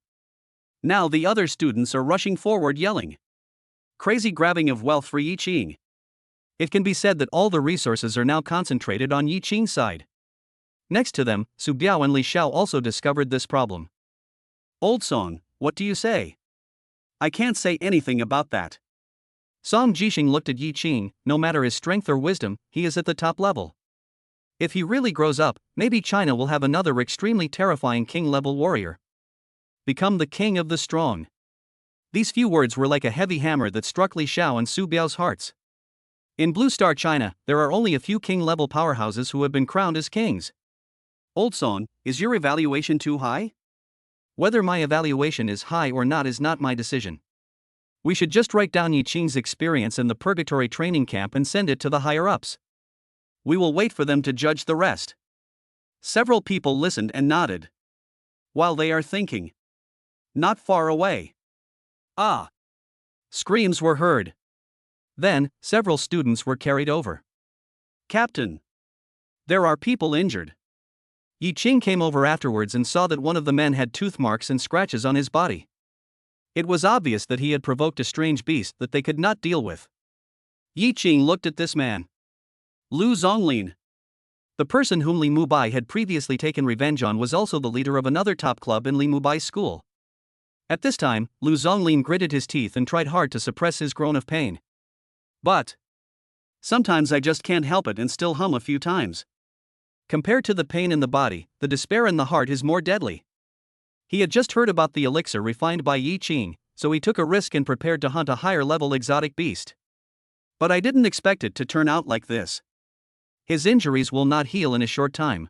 Now the other students are rushing forward yelling. Crazy grabbing of wealth for Yi Ching. It can be said that all the resources are now concentrated on Yi Ching's side. Next to them, Su Biao and Li Xiao also discovered this problem. Old Song, what do you say? I can't say anything about that. Song Jixing looked at Yi Ching. No matter his strength or wisdom, he is at the top level. If he really grows up, maybe China will have another extremely terrifying king-level warrior. Become the king of the strong. These few words were like a heavy hammer that struck Li Xiao and Su Biao's hearts. In Blue Star China, there are only a few king-level powerhouses who have been crowned as kings. Old Song, is your evaluation too high? Whether my evaluation is high or not is not my decision. We should just write down Yi Ching's experience in the Purgatory training camp and send it to the higher-ups. We will wait for them to judge the rest. Several people listened and nodded. While they are thinking. Not far away. Ah! Screams were heard. Then, several students were carried over. Captain! There are people injured. Yi Ching came over afterwards and saw that one of the men had tooth marks and scratches on his body. It was obvious that he had provoked a strange beast that they could not deal with. Yi Ching looked at this man. Lu Zonglin. The person whom Li Mubai had previously taken revenge on was also the leader of another top club in Li Mubai's school. At this time, Lu Zonglin gritted his teeth and tried hard to suppress his groan of pain. But sometimes I just can't help it and still hum a few times. Compared to the pain in the body, the despair in the heart is more deadly. He had just heard about the elixir refined by Yi Ching, so he took a risk and prepared to hunt a higher-level exotic beast. But I didn't expect it to turn out like this. His injuries will not heal in a short time.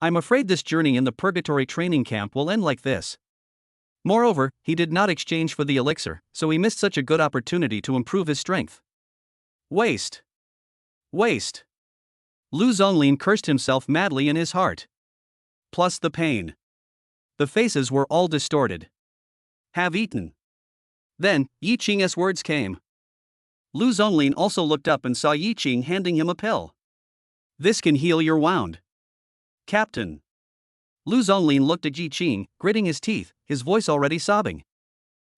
I'm afraid this journey in the Purgatory training camp will end like this. Moreover, he did not exchange for the elixir, so he missed such a good opportunity to improve his strength. Waste. Waste. Lu Zonglin cursed himself madly in his heart. Plus the pain. The faces were all distorted. Have eaten. Then, Yi Ching's words came. Lu Zonglin also looked up and saw Yi Ching handing him a pill. This can heal your wound. Captain. Lu Zonglin looked at Yi Ching, gritting his teeth, his voice already sobbing.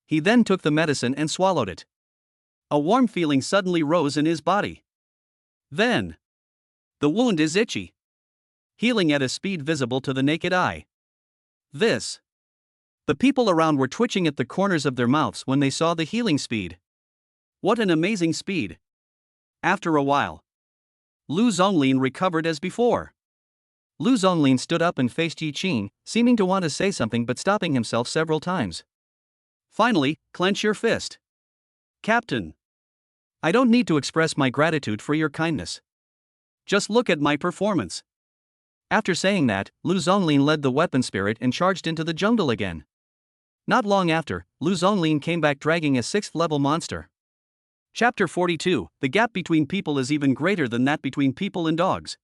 He then took the medicine and swallowed it. A warm feeling suddenly rose in his body. Then, the wound is itchy. Healing at a speed visible to the naked eye. This. The people around were twitching at the corners of their mouths when they saw the healing speed. What an amazing speed. After a while, Lu Zonglin recovered as before. Lu Zonglin stood up and faced Yi Ching, seeming to want to say something but stopping himself several times. Finally, clench your fist. Captain. I don't need to express my gratitude for your kindness. Just look at my performance. After saying that, Lu Zonglin led the weapon spirit and charged into the jungle again. Not long after, Lu Zonglin came back dragging a 6th-level monster. Chapter 42, The gap between people is even greater than that between people and dogs.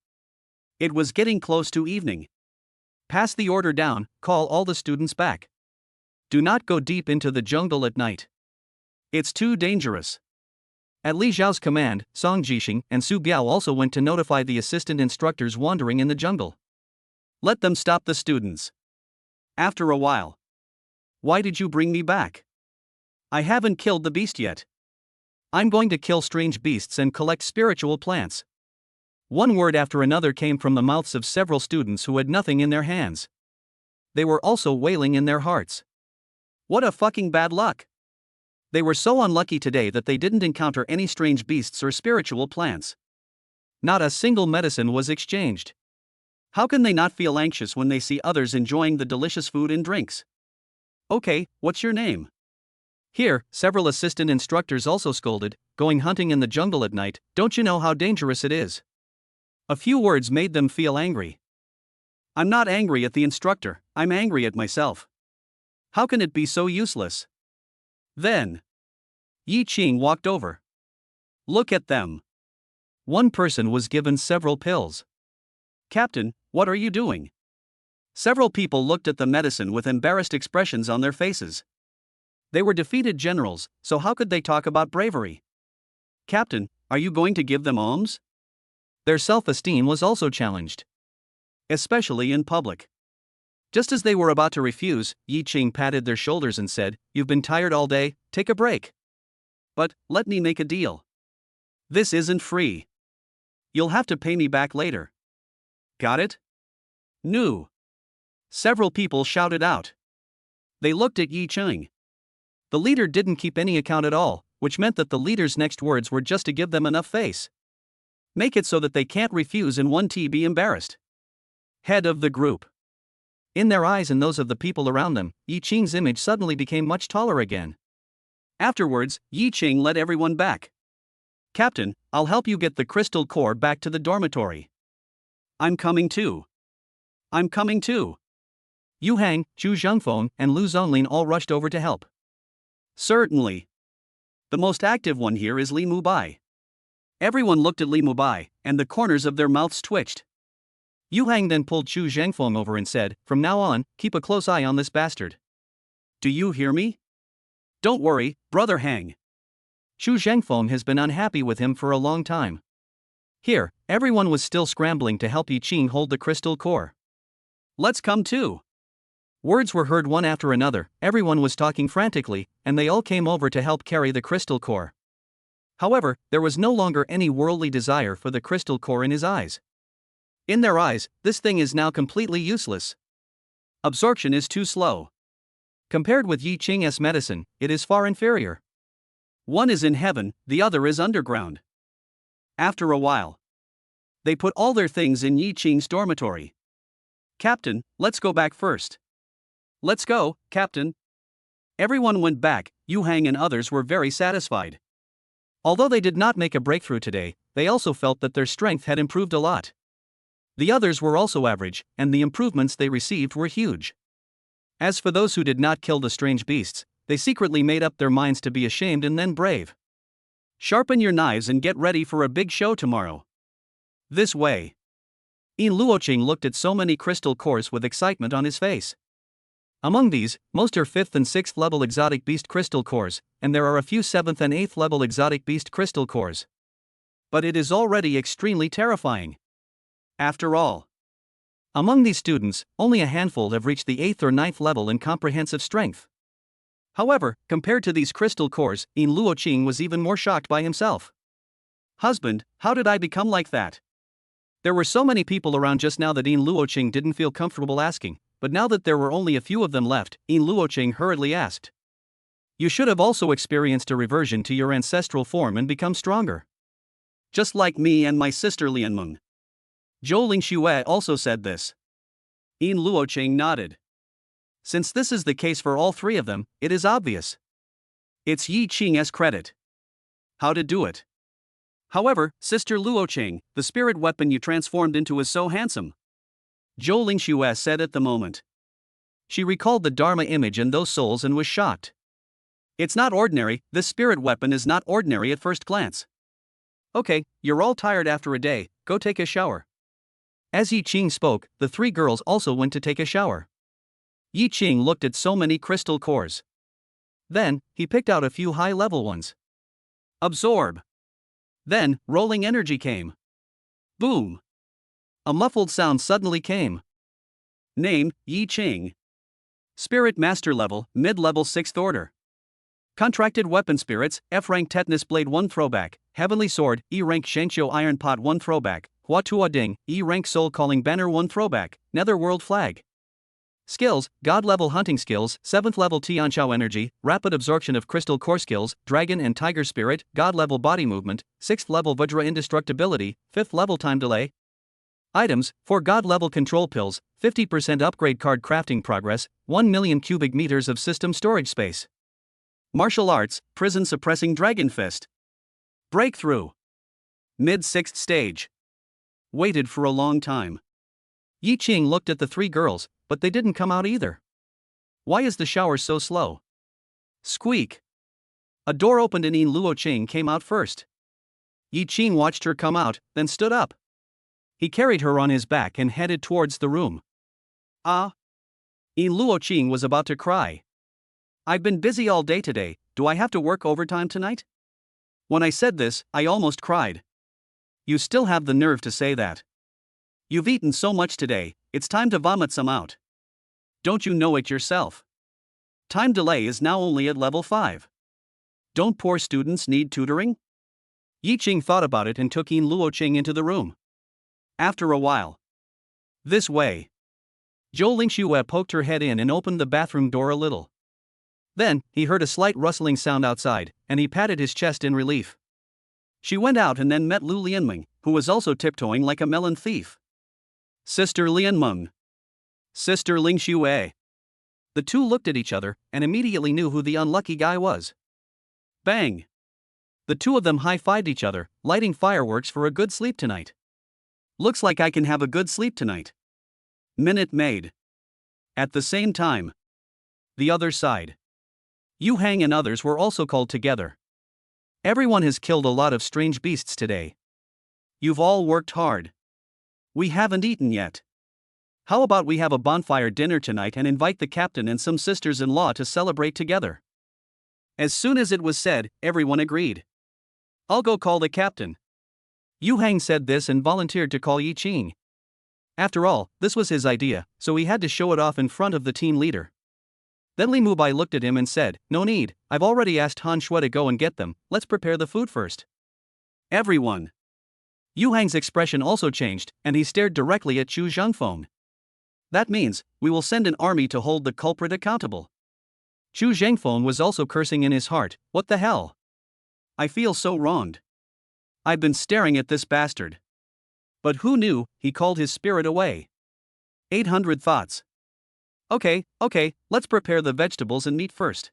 It was getting close to evening. Pass the order down, call all the students back. Do not go deep into the jungle at night. It's too dangerous. At Li Xiao's command, Song Jixing and Su Biao also went to notify the assistant instructors wandering in the jungle. Let them stop the students. After a while. Why did you bring me back? I haven't killed the beast yet. I'm going to kill strange beasts and collect spiritual plants. One word after another came from the mouths of several students who had nothing in their hands. They were also wailing in their hearts. What a fucking bad luck! They were so unlucky today that they didn't encounter any strange beasts or spiritual plants. Not a single medicine was exchanged. How can they not feel anxious when they see others enjoying the delicious food and drinks? Okay, what's your name? Here, several assistant instructors also scolded, going hunting in the jungle at night, don't you know how dangerous it is? A few words made them feel angry. I'm not angry at the instructor, I'm angry at myself. How can it be so useless? Then Yi Qing walked over. Look at them. One person was given several pills. Captain, what are you doing? Several people looked at the medicine with embarrassed expressions on their faces. They were defeated generals, so how could they talk about bravery? Captain, are you going to give them alms? Their self-esteem was also challenged. Especially in public. Just as they were about to refuse, Yi Qing patted their shoulders and said, You've been tired all day, take a break. But, let me make a deal. This isn't free. You'll have to pay me back later. Got it? No. Several people shouted out. They looked at Yi Qing. The leader didn't keep any account at all, which meant that the leader's next words were just to give them enough face. Make it so that they can't refuse and be embarrassed. Head of the group. In their eyes and those of the people around them, Yi Qing's image suddenly became much taller again. Afterwards, Yi Qing led everyone back. Captain, I'll help you get the crystal core back to the dormitory. I'm coming too. I'm coming too. Yu Hang, Zhu Zhengfeng, and Lu Zonlin all rushed over to help. Certainly. The most active one here is Li Mubai. Everyone looked at Li Mubai, and the corners of their mouths twitched. Yu Hang then pulled Zhu Zhengfeng over and said, From now on, keep a close eye on this bastard. Do you hear me? Don't worry, brother Hang. Zhu Zhengfeng has been unhappy with him for a long time. Here, everyone was still scrambling to help Yi Qing hold the crystal core. Let's come too. Words were heard one after another, everyone was talking frantically, and they all came over to help carry the crystal core. However, there was no longer any worldly desire for the crystal core in his eyes. In their eyes, this thing is now completely useless. Absorption is too slow. Compared with Yi Qing's medicine, it is far inferior. One is in heaven, the other is underground. After a while, they put all their things in Yi Qing's dormitory. Captain, let's go back first. Let's go, Captain. Everyone went back, Yu Hang and others were very satisfied. Although they did not make a breakthrough today, they also felt that their strength had improved a lot. The others were also average, and the improvements they received were huge. As for those who did not kill the strange beasts, they secretly made up their minds to be ashamed and then brave. Sharpen your knives and get ready for a big show tomorrow. This way. Yin Luoqing looked at so many crystal cores with excitement on his face. Among these, most are 5th and 6th level exotic beast crystal cores, and there are a few 7th and 8th level exotic beast crystal cores. But it is already extremely terrifying. After all, among these students, only a handful have reached the 8th or 9th level in comprehensive strength. However, compared to these crystal cores, Yin Luoqing was even more shocked by himself. Husband, how did I become like that? There were so many people around just now that Yin Luoqing didn't feel comfortable asking. But now that there were only a few of them left, Yin Luoqing hurriedly asked. You should have also experienced a reversion to your ancestral form and become stronger. Just like me and my sister Lianmeng. Zhou Lingxue also said this. Yin Luoqing nodded. Since this is the case for all three of them, it is obvious. It's Yi Qing's credit. How to do it. However, Sister Luoqing, the spirit weapon you transformed into is so handsome. Zhou Lingxue said at the moment. She recalled the Dharma image and those souls and was shocked. It's not ordinary, this spirit weapon is not ordinary at first glance. Okay, you're all tired after a day, go take a shower. As Yi Qing spoke, the three girls also went to take a shower. Yi Qing looked at so many crystal cores. Then, he picked out a few high-level ones. Absorb. Then, rolling energy came. Boom. A muffled sound suddenly came. Name, Yi Qing. Spirit Master level, mid-level 6th order. Contracted weapon spirits, F rank Tetanus Blade 1 throwback, Heavenly Sword, E rank Shangqiu Iron Pot 1 throwback, Hua Tua Ding, E rank Soul Calling Banner 1 throwback, Netherworld Flag. Skills, God level hunting skills, 7th level Tianxiao energy, rapid absorption of crystal core skills, dragon and tiger spirit, God level body movement, 6th level Vajra indestructibility, 5th level time delay. Items, 4 God level control pills, 50% upgrade card crafting progress, 1 million cubic meters of system storage space. Martial arts, prison suppressing dragon fist. Breakthrough. Mid 6th stage. Waited for a long time. Yi Qing looked at the 3 girls, but they didn't come out either. Why is the shower so slow? Squeak. A door opened and Yin Luo Qing came out first. Yi Qing watched her come out, then stood up. He carried her on his back and headed towards the room. Ah! Yin Luo Qing was about to cry. I've been busy all day today, do I have to work overtime tonight? When I said this, I almost cried. You still have the nerve to say that. You've eaten so much today, it's time to vomit some out. Don't you know it yourself? Time delay is now only at level 5. Don't poor students need tutoring? Yi Qing thought about it and took Yin Luo Qing into the room. After a while. This way. Zhou Lingxue poked her head in and opened the bathroom door a little. Then, he heard a slight rustling sound outside, and he patted his chest in relief. She went out and then met Lu Lianmeng, who was also tiptoeing like a melon thief. Sister Lianmeng. Sister Lingxue. The two looked at each other, and immediately knew who the unlucky guy was. Bang! The two of them high-fived each other, lighting fireworks for a good sleep tonight. Looks like I can have a good sleep tonight. Minute Maid. At the same time. The other side. Yu Hang and others were also called together. Everyone has killed a lot of strange beasts today. You've all worked hard. We haven't eaten yet. How about we have a bonfire dinner tonight and invite the captain and some sisters-in-law to celebrate together? As soon as it was said, everyone agreed. I'll go call the captain. Yu Hang said this and volunteered to call Yi Qing. After all, this was his idea, so he had to show it off in front of the team leader. Then Li Mubai looked at him and said, "No need, I've already asked Han Shui to go and get them, let's prepare the food first." Everyone. Yu Hang's expression also changed, and he stared directly at Chu Zhengfeng. That means, we will send an army to hold the culprit accountable. Chu Zhengfeng was also cursing in his heart, what the hell? I feel so wronged. I've been staring at this bastard. But who knew, he called his spirit away. 800 thoughts. Okay, let's prepare the vegetables and meat first.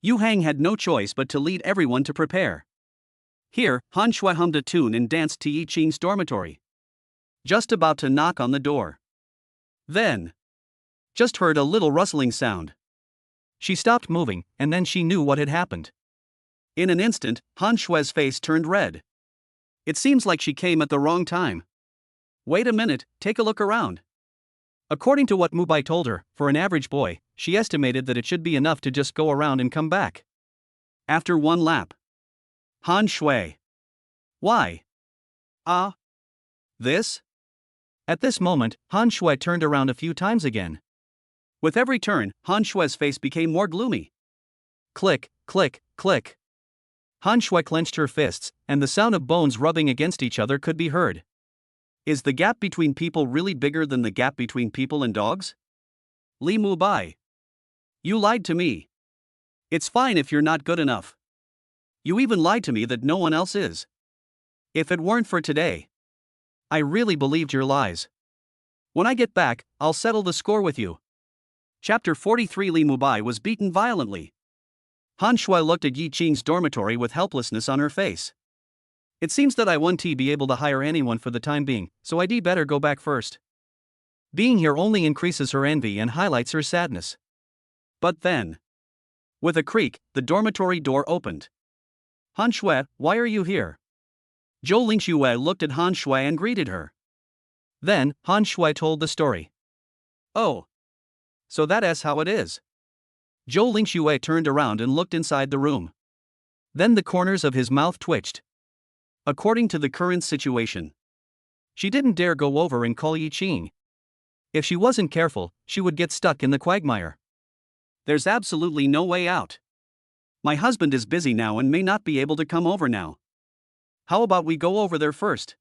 Yu Hang had no choice but to lead everyone to prepare. Here, Han Shui hummed a tune and danced to Yi Qing's dormitory. Just about to knock on the door. Then. Just heard a little rustling sound. She stopped moving, and then she knew what had happened. In an instant, Han Shui's face turned red. It seems like she came at the wrong time. Wait a minute, take a look around. According to what Mubai told her, for an average boy, she estimated that it should be enough to just go around and come back. After one lap. Han Shui. Why? This? At this moment, Han Shui turned around a few times again. With every turn, Han Shui's face became more gloomy. Click, click, click. Han Shui clenched her fists, and the sound of bones rubbing against each other could be heard. Is the gap between people really bigger than the gap between people and dogs? Li Mubai. You lied to me. It's fine if you're not good enough. You even lied to me that no one else is. If it weren't for today. I really believed your lies. When I get back, I'll settle the score with you. Chapter 43. Li Mubai was beaten violently. Han Shui looked at Yi Qing's dormitory with helplessness on her face. It seems that I won't be able to hire anyone for the time being, so I'd better go back first. Being here only increases her envy and highlights her sadness. But then. With a creak, the dormitory door opened. Han Shui, why are you here? Zhou Lingxue looked at Han Shui and greeted her. Then, Han Shui told the story. Oh. So that's how it is. Zhou Lingxue turned around and looked inside the room. Then the corners of his mouth twitched. According to the current situation. She didn't dare go over and call Yi Qing. If she wasn't careful, she would get stuck in the quagmire. There's absolutely no way out. My husband is busy now and may not be able to come over now. How about we go over there first?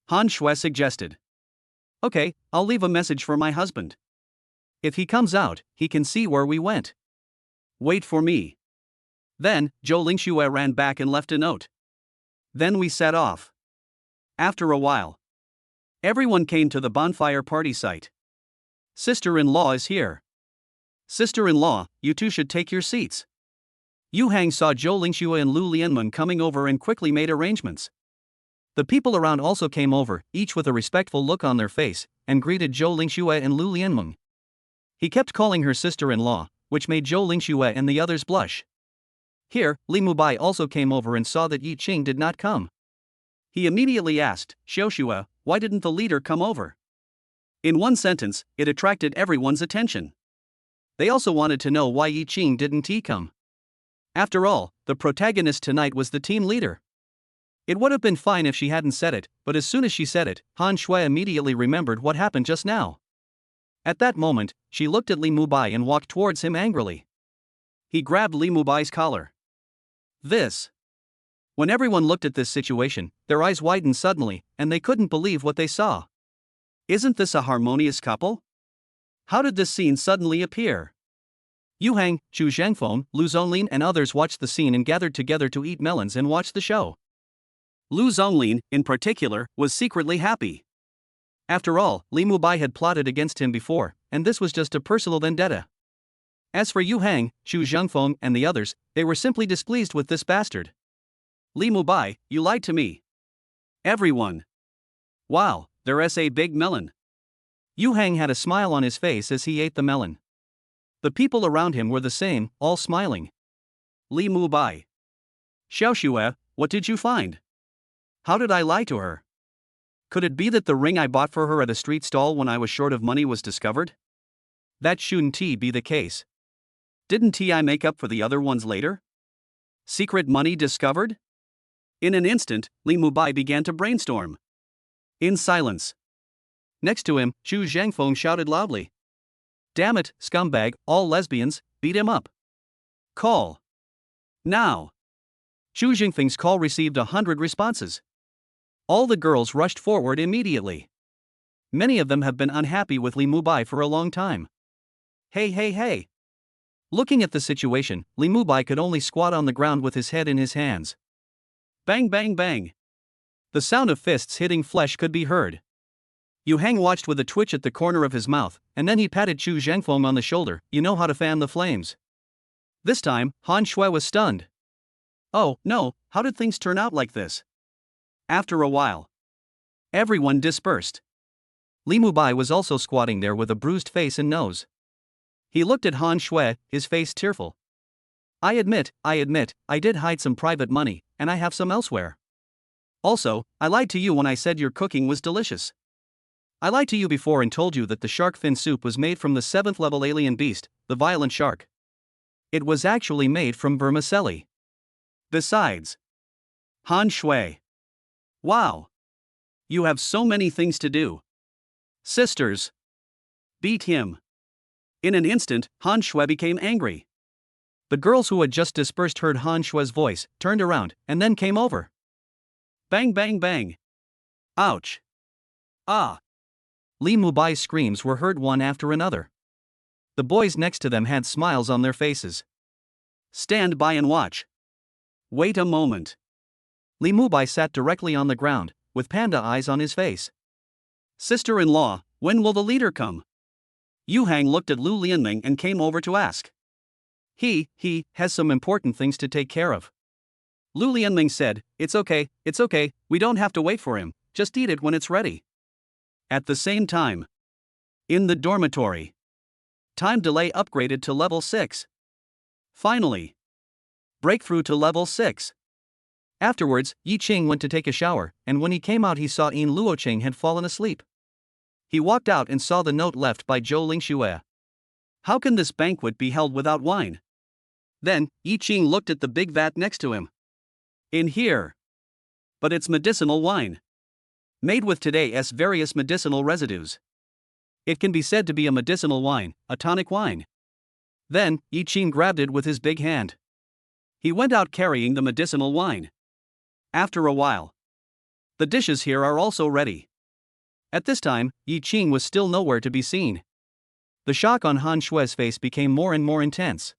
Han Shui suggested. Okay, I'll leave a message for my husband. If he comes out, he can see where we went. Wait for me. Then, Zhou Lingxue ran back and left a note. Then we set off. After a while, everyone came to the bonfire party site. Sister-in-law is here. Sister-in-law, you two should take your seats. Yu Hang saw Zhou Lingxue and Lu Lianmeng coming over and quickly made arrangements. The people around also came over, each with a respectful look on their face, and greeted Zhou Lingxue and Lu Lianmeng. He kept calling her sister-in-law, which made Zhou Lingxue and the others blush. Here, Li Mubai also came over and saw that Yi Qing did not come. He immediately asked, Xiaoxue, why didn't the leader come over? In one sentence, it attracted everyone's attention. They also wanted to know why Yi Qing didn't come. After all, the protagonist tonight was the team leader. It would have been fine if she hadn't said it, but as soon as she said it, Han Shui immediately remembered what happened just now. At that moment, she looked at Li Mubai and walked towards him angrily. He grabbed Li Mubai's collar. This. When everyone looked at this situation, their eyes widened suddenly, and they couldn't believe what they saw. Isn't this a harmonious couple? How did this scene suddenly appear? Yu Hang, Zhu Zhengfeng, Lu Zonglin and others watched the scene and gathered together to eat melons and watch the show. Lu Zonglin, in particular, was secretly happy. After all, Li Mubai had plotted against him before, and this was just a personal vendetta. As for Yu Hang, Zhu Zhengfeng and the others, they were simply displeased with this bastard. Li Mubai, you lied to me. Everyone. Wow, there's a big melon. Yu Hang had a smile on his face as he ate the melon. The people around him were the same, all smiling. Li Mubai. Xiaoxue, what did you find? How did I lie to her? Could it be that the ring I bought for her at a street stall when I was short of money was discovered? That shouldn't be the case. Didn't I make up for the other ones later? Secret money discovered? In an instant, Li Mubai began to brainstorm. In silence. Next to him, Zhu Zhangfeng shouted loudly. Damn it, scumbag, all lesbians, beat him up. Call. Now. Zhu Jingfeng's call received 100 responses. All the girls rushed forward immediately. Many of them have been unhappy with Li Mubai for a long time. Hey. Looking at the situation, Li Mubai could only squat on the ground with his head in his hands. Bang bang bang. The sound of fists hitting flesh could be heard. Yu Hang watched with a twitch at the corner of his mouth, and then he patted Zhu Zhengfeng on the shoulder. You know how to fan the flames. This time, Han Shui was stunned. Oh, no, how did things turn out like this? After a while, everyone dispersed. Li Mubai was also squatting there with a bruised face and nose. He looked at Han Shui, his face tearful. I admit, I did hide some private money, and I have some elsewhere. Also, I lied to you when I said your cooking was delicious. I lied to you before and told you that the shark fin soup was made from the 7th level alien beast, the violent shark. It was actually made from vermicelli. Besides, Han Shui. Wow. You have so many things to do. Sisters. Beat him. In an instant, Han Shui became angry. The girls who had just dispersed heard Han Shui's voice, turned around, and then came over. Bang bang bang. Ouch. Ah. Li Mubai's screams were heard one after another. The boys next to them had smiles on their faces. Stand by and watch. Wait a moment. Li Mubai sat directly on the ground, with panda eyes on his face. Sister-in-law, when will the leader come? Yu Hang looked at Lu Lianmeng and came over to ask. He has some important things to take care of. Lu Lianmeng said, It's okay, we don't have to wait for him, just eat it when it's ready. At the same time, in the dormitory, time delay upgraded to level 6. Finally, breakthrough to level 6. Afterwards, Yi Qing went to take a shower, and when he came out he saw Yin Luoqing had fallen asleep. He walked out and saw the note left by Zhou Lingxue. How can this banquet be held without wine? Then, Yi Qing looked at the big vat next to him. In here. But it's medicinal wine. Made with today's various medicinal residues. It can be said to be a medicinal wine, a tonic wine. Then, Yi Qing grabbed it with his big hand. He went out carrying the medicinal wine. After a while, the dishes here are also ready. At this time, Yi Qing was still nowhere to be seen. The shock on Han Shue's face became more and more intense.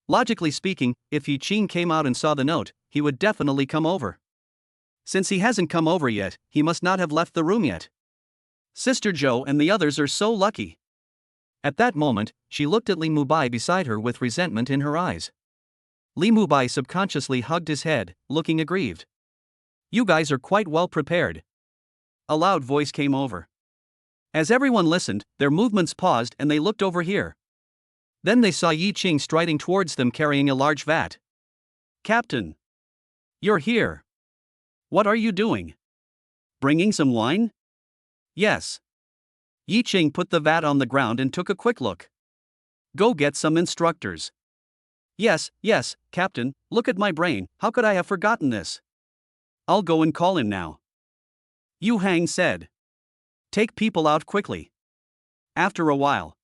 Logically speaking, if Yi Qing came out and saw the note, he would definitely come over. Since he hasn't come over yet, he must not have left the room yet. Sister Zhou and the others are so lucky. At that moment, she looked at Li Mubai beside her with resentment in her eyes. Li Mubai subconsciously hugged his head, looking aggrieved. You guys are quite well prepared. A loud voice came over. As everyone listened, their movements paused and they looked over here. Then they saw Yi Qing striding towards them carrying a large vat. Captain! You're here. What are you doing? Bringing some wine? Yes. Yi Qing put the vat on the ground and took a quick look. Go get some instructors. Yes, Captain, look at my brain, how could I have forgotten this? I'll go and call him now. Yu Hang said. Take people out quickly. After a while,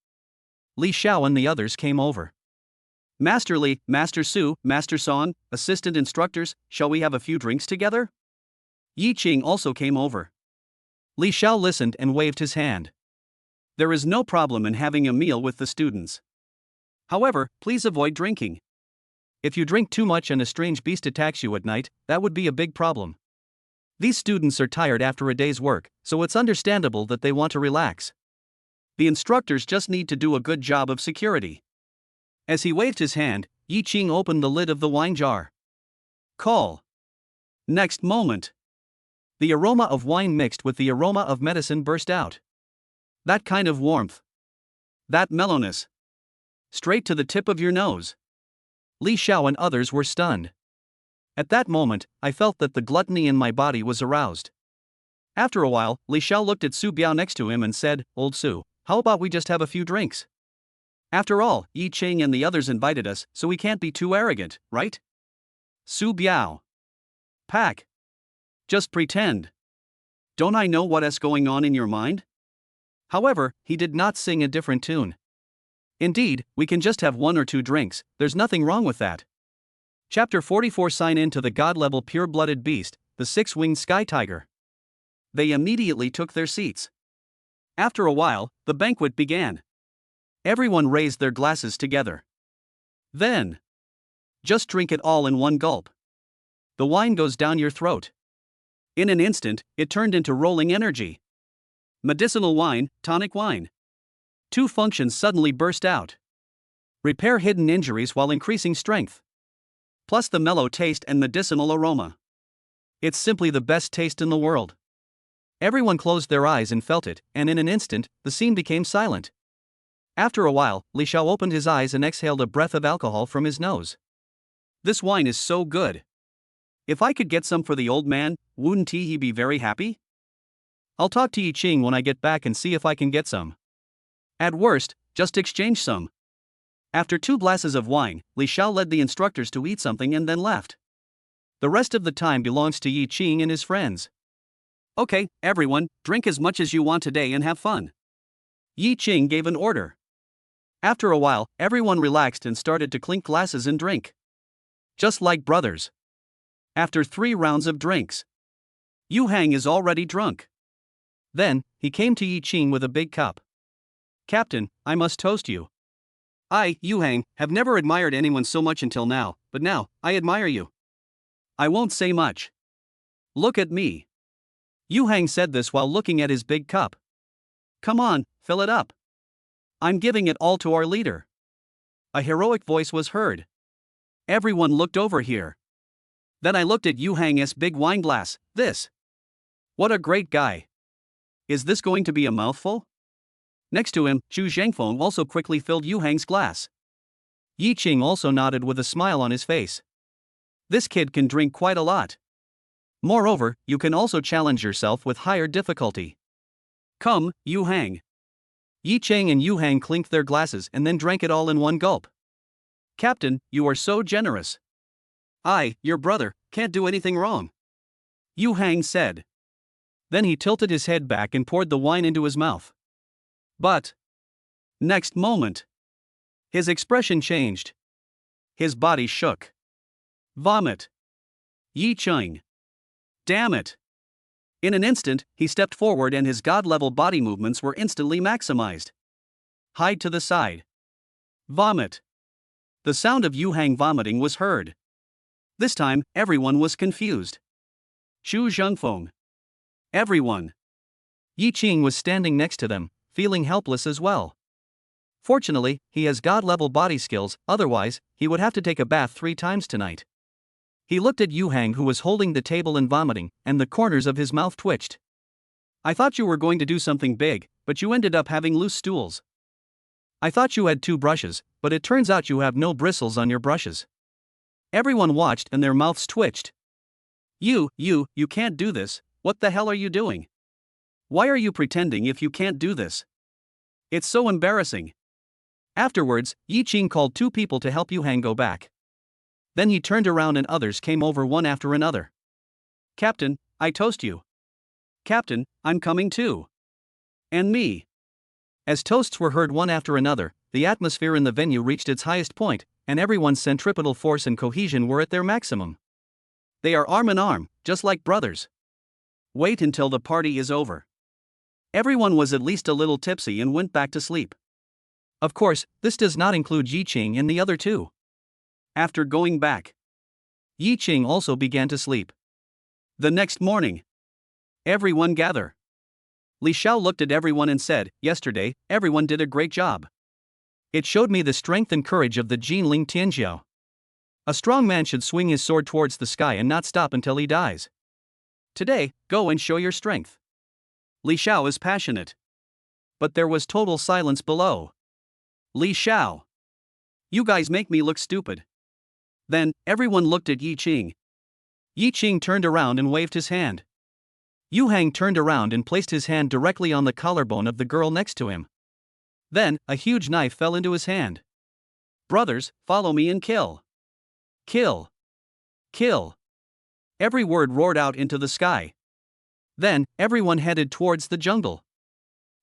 Li Xiao and the others came over. Master Li, Master Su, Master Song, assistant instructors, shall we have a few drinks together? Yi Qing also came over. Li Xiao listened and waved his hand. There is no problem in having a meal with the students. However, please avoid drinking. If you drink too much and a strange beast attacks you at night, that would be a big problem. These students are tired after a day's work, so it's understandable that they want to relax. The instructors just need to do a good job of security. As he waved his hand, Yi Qing opened the lid of the wine jar. Call. Next moment, the aroma of wine mixed with the aroma of medicine burst out. That kind of warmth. That mellowness. Straight to the tip of your nose. Li Xiao and others were stunned. At that moment, I felt that the gluttony in my body was aroused. After a while, Li Xiao looked at Su Biao next to him and said, Old Su, how about we just have a few drinks? After all, Yi Qing and the others invited us, so we can't be too arrogant, right? Su Biao. Pack. Just pretend. Don't I know what's going on in your mind? However, he did not sing a different tune. Indeed, we can just have 1 or 2 drinks, there's nothing wrong with that. Chapter 44 Sign in to the God-level pure-blooded beast, the 6-winged sky tiger. They immediately took their seats. After a while, the banquet began. Everyone raised their glasses together. Then, just drink it all in one gulp. The wine goes down your throat. In an instant, it turned into rolling energy. Medicinal wine, tonic wine. 2 functions suddenly burst out. Repair hidden injuries while increasing strength. Plus the mellow taste and medicinal aroma. It's simply the best taste in the world. Everyone closed their eyes and felt it, and in an instant, the scene became silent. After a while, Li Xiao opened his eyes and exhaled a breath of alcohol from his nose. This wine is so good. If I could get some for the old man, wouldn't he be very happy? I'll talk to Yi Qing when I get back and see if I can get some. At worst, just exchange some. After 2 glasses of wine, Li Xiao led the instructors to eat something and then left. The rest of the time belongs to Yi Qing and his friends. Okay, everyone, drink as much as you want today and have fun. Yi Qing gave an order. After a while, everyone relaxed and started to clink glasses and drink. Just like brothers. After 3 rounds of drinks, Yu Hang is already drunk. Then, he came to Yi Qing with a big cup. Captain, I must toast you. I, Yu Hang, have never admired anyone so much until now, but now, I admire you. I won't say much. Look at me. Yu Hang said this while looking at his big cup. Come on, fill it up. I'm giving it all to our leader. A heroic voice was heard. Everyone looked over here. Then I looked at Yu Hang's big wine glass. This. What a great guy. Is this going to be a mouthful? Next to him, Zhu Zhengfeng also quickly filled Yu Hang's glass. Yi Qing also nodded with a smile on his face. This kid can drink quite a lot. Moreover, you can also challenge yourself with higher difficulty. Come, Yu Hang. Yi Qing and Yu Hang clinked their glasses and then drank it all in one gulp. Captain, you are so generous. I, your brother, can't do anything wrong. Yu Hang said. Then he tilted his head back and poured the wine into his mouth. But, next moment, his expression changed. His body shook. Vomit. Yi Ching. Damn it. In an instant, he stepped forward and his god-level body movements were instantly maximized. Hide to the side. Vomit. The sound of Yu Hang vomiting was heard. This time, everyone was confused. Xu Zhengfeng. Everyone. Yi Qing was standing next to them, feeling helpless as well. Fortunately, he has god-level body skills, otherwise, he would have to take a bath 3 times tonight. He looked at Yu Hang, who was holding the table and vomiting, and the corners of his mouth twitched. I thought you were going to do something big, but you ended up having loose stools. I thought you had 2 brushes, but it turns out you have no bristles on your brushes. Everyone watched and their mouths twitched. You can't do this, what the hell are you doing? Why are you pretending if you can't do this? It's so embarrassing. Afterwards, Yi Qing called 2 people to help Yu Hang go back. Then he turned around and others came over one after another. Captain, I toast you. Captain, I'm coming too. And me. As toasts were heard one after another, the atmosphere in the venue reached its highest point, and everyone's centripetal force and cohesion were at their maximum. They are arm in arm, just like brothers. Wait until the party is over. Everyone was at least a little tipsy and went back to sleep. Of course, this does not include Yi Qing and the other 2. After going back, Yi Qing also began to sleep. The next morning, everyone gather. Li Xiao looked at everyone and said, yesterday, everyone did a great job. It showed me the strength and courage of the Jinling Tianjiao. A strong man should swing his sword towards the sky and not stop until he dies. Today, go and show your strength. Li Xiao is passionate. But there was total silence below. Li Xiao. You guys make me look stupid. Then, everyone looked at Yi Qing. Yi Qing turned around and waved his hand. Yu Hang turned around and placed his hand directly on the collarbone of the girl next to him. Then, a huge knife fell into his hand. Brothers, follow me and kill. Kill. Kill. Every word roared out into the sky. Then, everyone headed towards the jungle.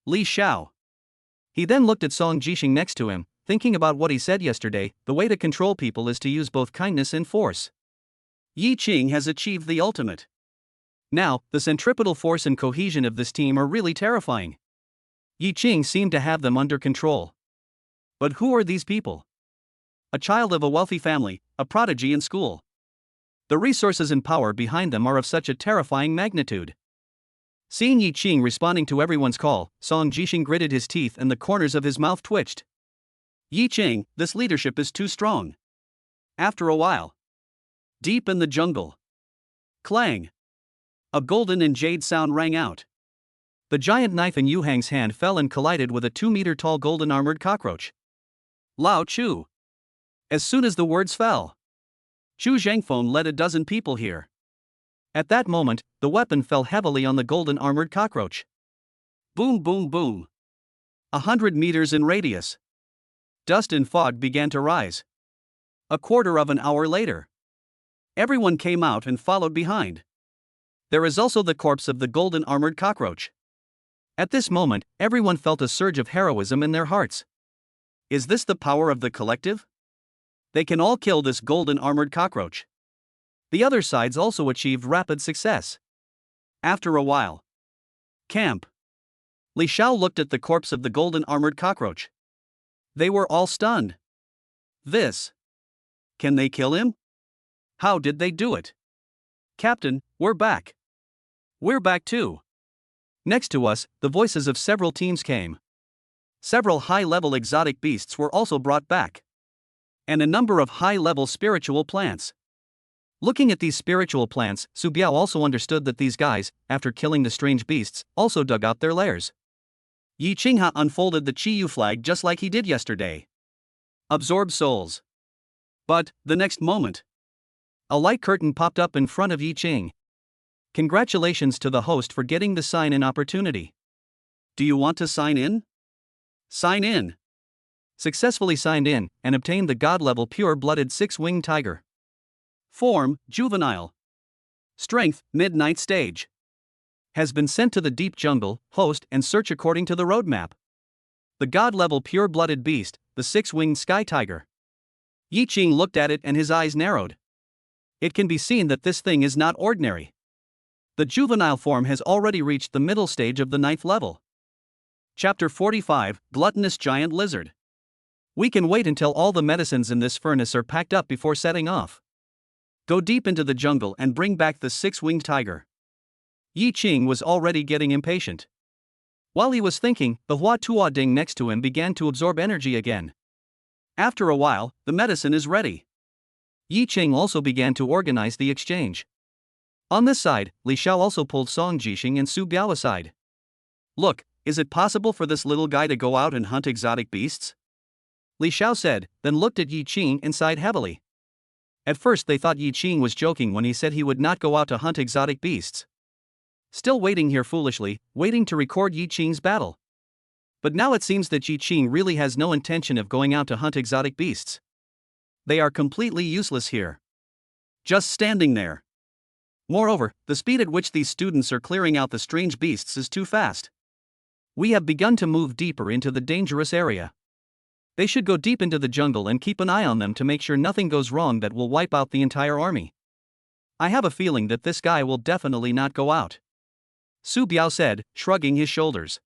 Li Xiao. He then looked at Song Jixing next to him, thinking about what he said yesterday. The way to control people is to use both kindness and force. Yi Qing has achieved the ultimate. Now, the centripetal force and cohesion of this team are really terrifying. Yi Qing seemed to have them under control. But who are these people? A child of a wealthy family, a prodigy in school. The resources and power behind them are of such a terrifying magnitude. Seeing Yi Qing responding to everyone's call, Song Jixing gritted his teeth and the corners of his mouth twitched. Yi Qing, this leadership is too strong. After a while, deep in the jungle, clang! A golden and jade sound rang out. The giant knife in Yu Hang's hand fell and collided with a 2-meter-tall golden-armored cockroach. Lao Chu. As soon as the words fell, Xu Zhengfeng led a dozen people here. At that moment, the weapon fell heavily on the golden-armored cockroach. Boom, boom, boom. 100 meters in radius. Dust and fog began to rise. A quarter of an hour later, everyone came out and followed behind. There is also the corpse of the golden-armored cockroach. At this moment, everyone felt a surge of heroism in their hearts. Is this the power of the collective? They can all kill this golden-armored cockroach. The other sides also achieved rapid success. After a while, camp. Li Xiao looked at the corpse of the golden-armored cockroach. They were all stunned. This. Can they kill him? How did they do it? Captain, we're back. We're back too. Next to us, the voices of several teams came. Several high-level exotic beasts were also brought back. And a number of high-level spiritual plants. Looking at these spiritual plants, Su Biao also understood that these guys, after killing the strange beasts, also dug out their lairs. Yi Qingha unfolded the Qiyu flag just like he did yesterday. Absorb souls. But, the next moment, a light curtain popped up in front of Yi Qing. Congratulations to the host for getting the sign-in opportunity. Do you want to sign in? Sign in. Successfully signed in, and obtained the god-level pure-blooded 6-winged tiger. Form, juvenile. Strength, midnight stage. Has been sent to the deep jungle, host and search according to the roadmap. The god-level pure-blooded beast, the 6-winged sky tiger. Yi Qing looked at it and his eyes narrowed. It can be seen that this thing is not ordinary. The juvenile form has already reached the middle stage of the 9th level. Chapter 45, Gluttonous Giant Lizard. We can wait until all the medicines in this furnace are packed up before setting off. Go deep into the jungle and bring back the 6-winged tiger. Yi Qing was already getting impatient. While he was thinking, the Hua Tua Ding next to him began to absorb energy again. After a while, the medicine is ready. Yi Qing also began to organize the exchange. On this side, Li Xiao also pulled Song Jixing and Su Biao aside. Look, is it possible for this little guy to go out and hunt exotic beasts? Li Xiao said, then looked at Yi Qing and sighed heavily. At first they thought Yi Qing was joking when he said he would not go out to hunt exotic beasts. Still waiting here foolishly, waiting to record Yi Qing's battle. But now it seems that Yi Qing really has no intention of going out to hunt exotic beasts. They are completely useless here. Just standing there. Moreover, the speed at which these students are clearing out the strange beasts is too fast. We have begun to move deeper into the dangerous area. They should go deep into the jungle and keep an eye on them to make sure nothing goes wrong that will wipe out the entire army. I have a feeling that this guy will definitely not go out. Su Biao said, shrugging his shoulders.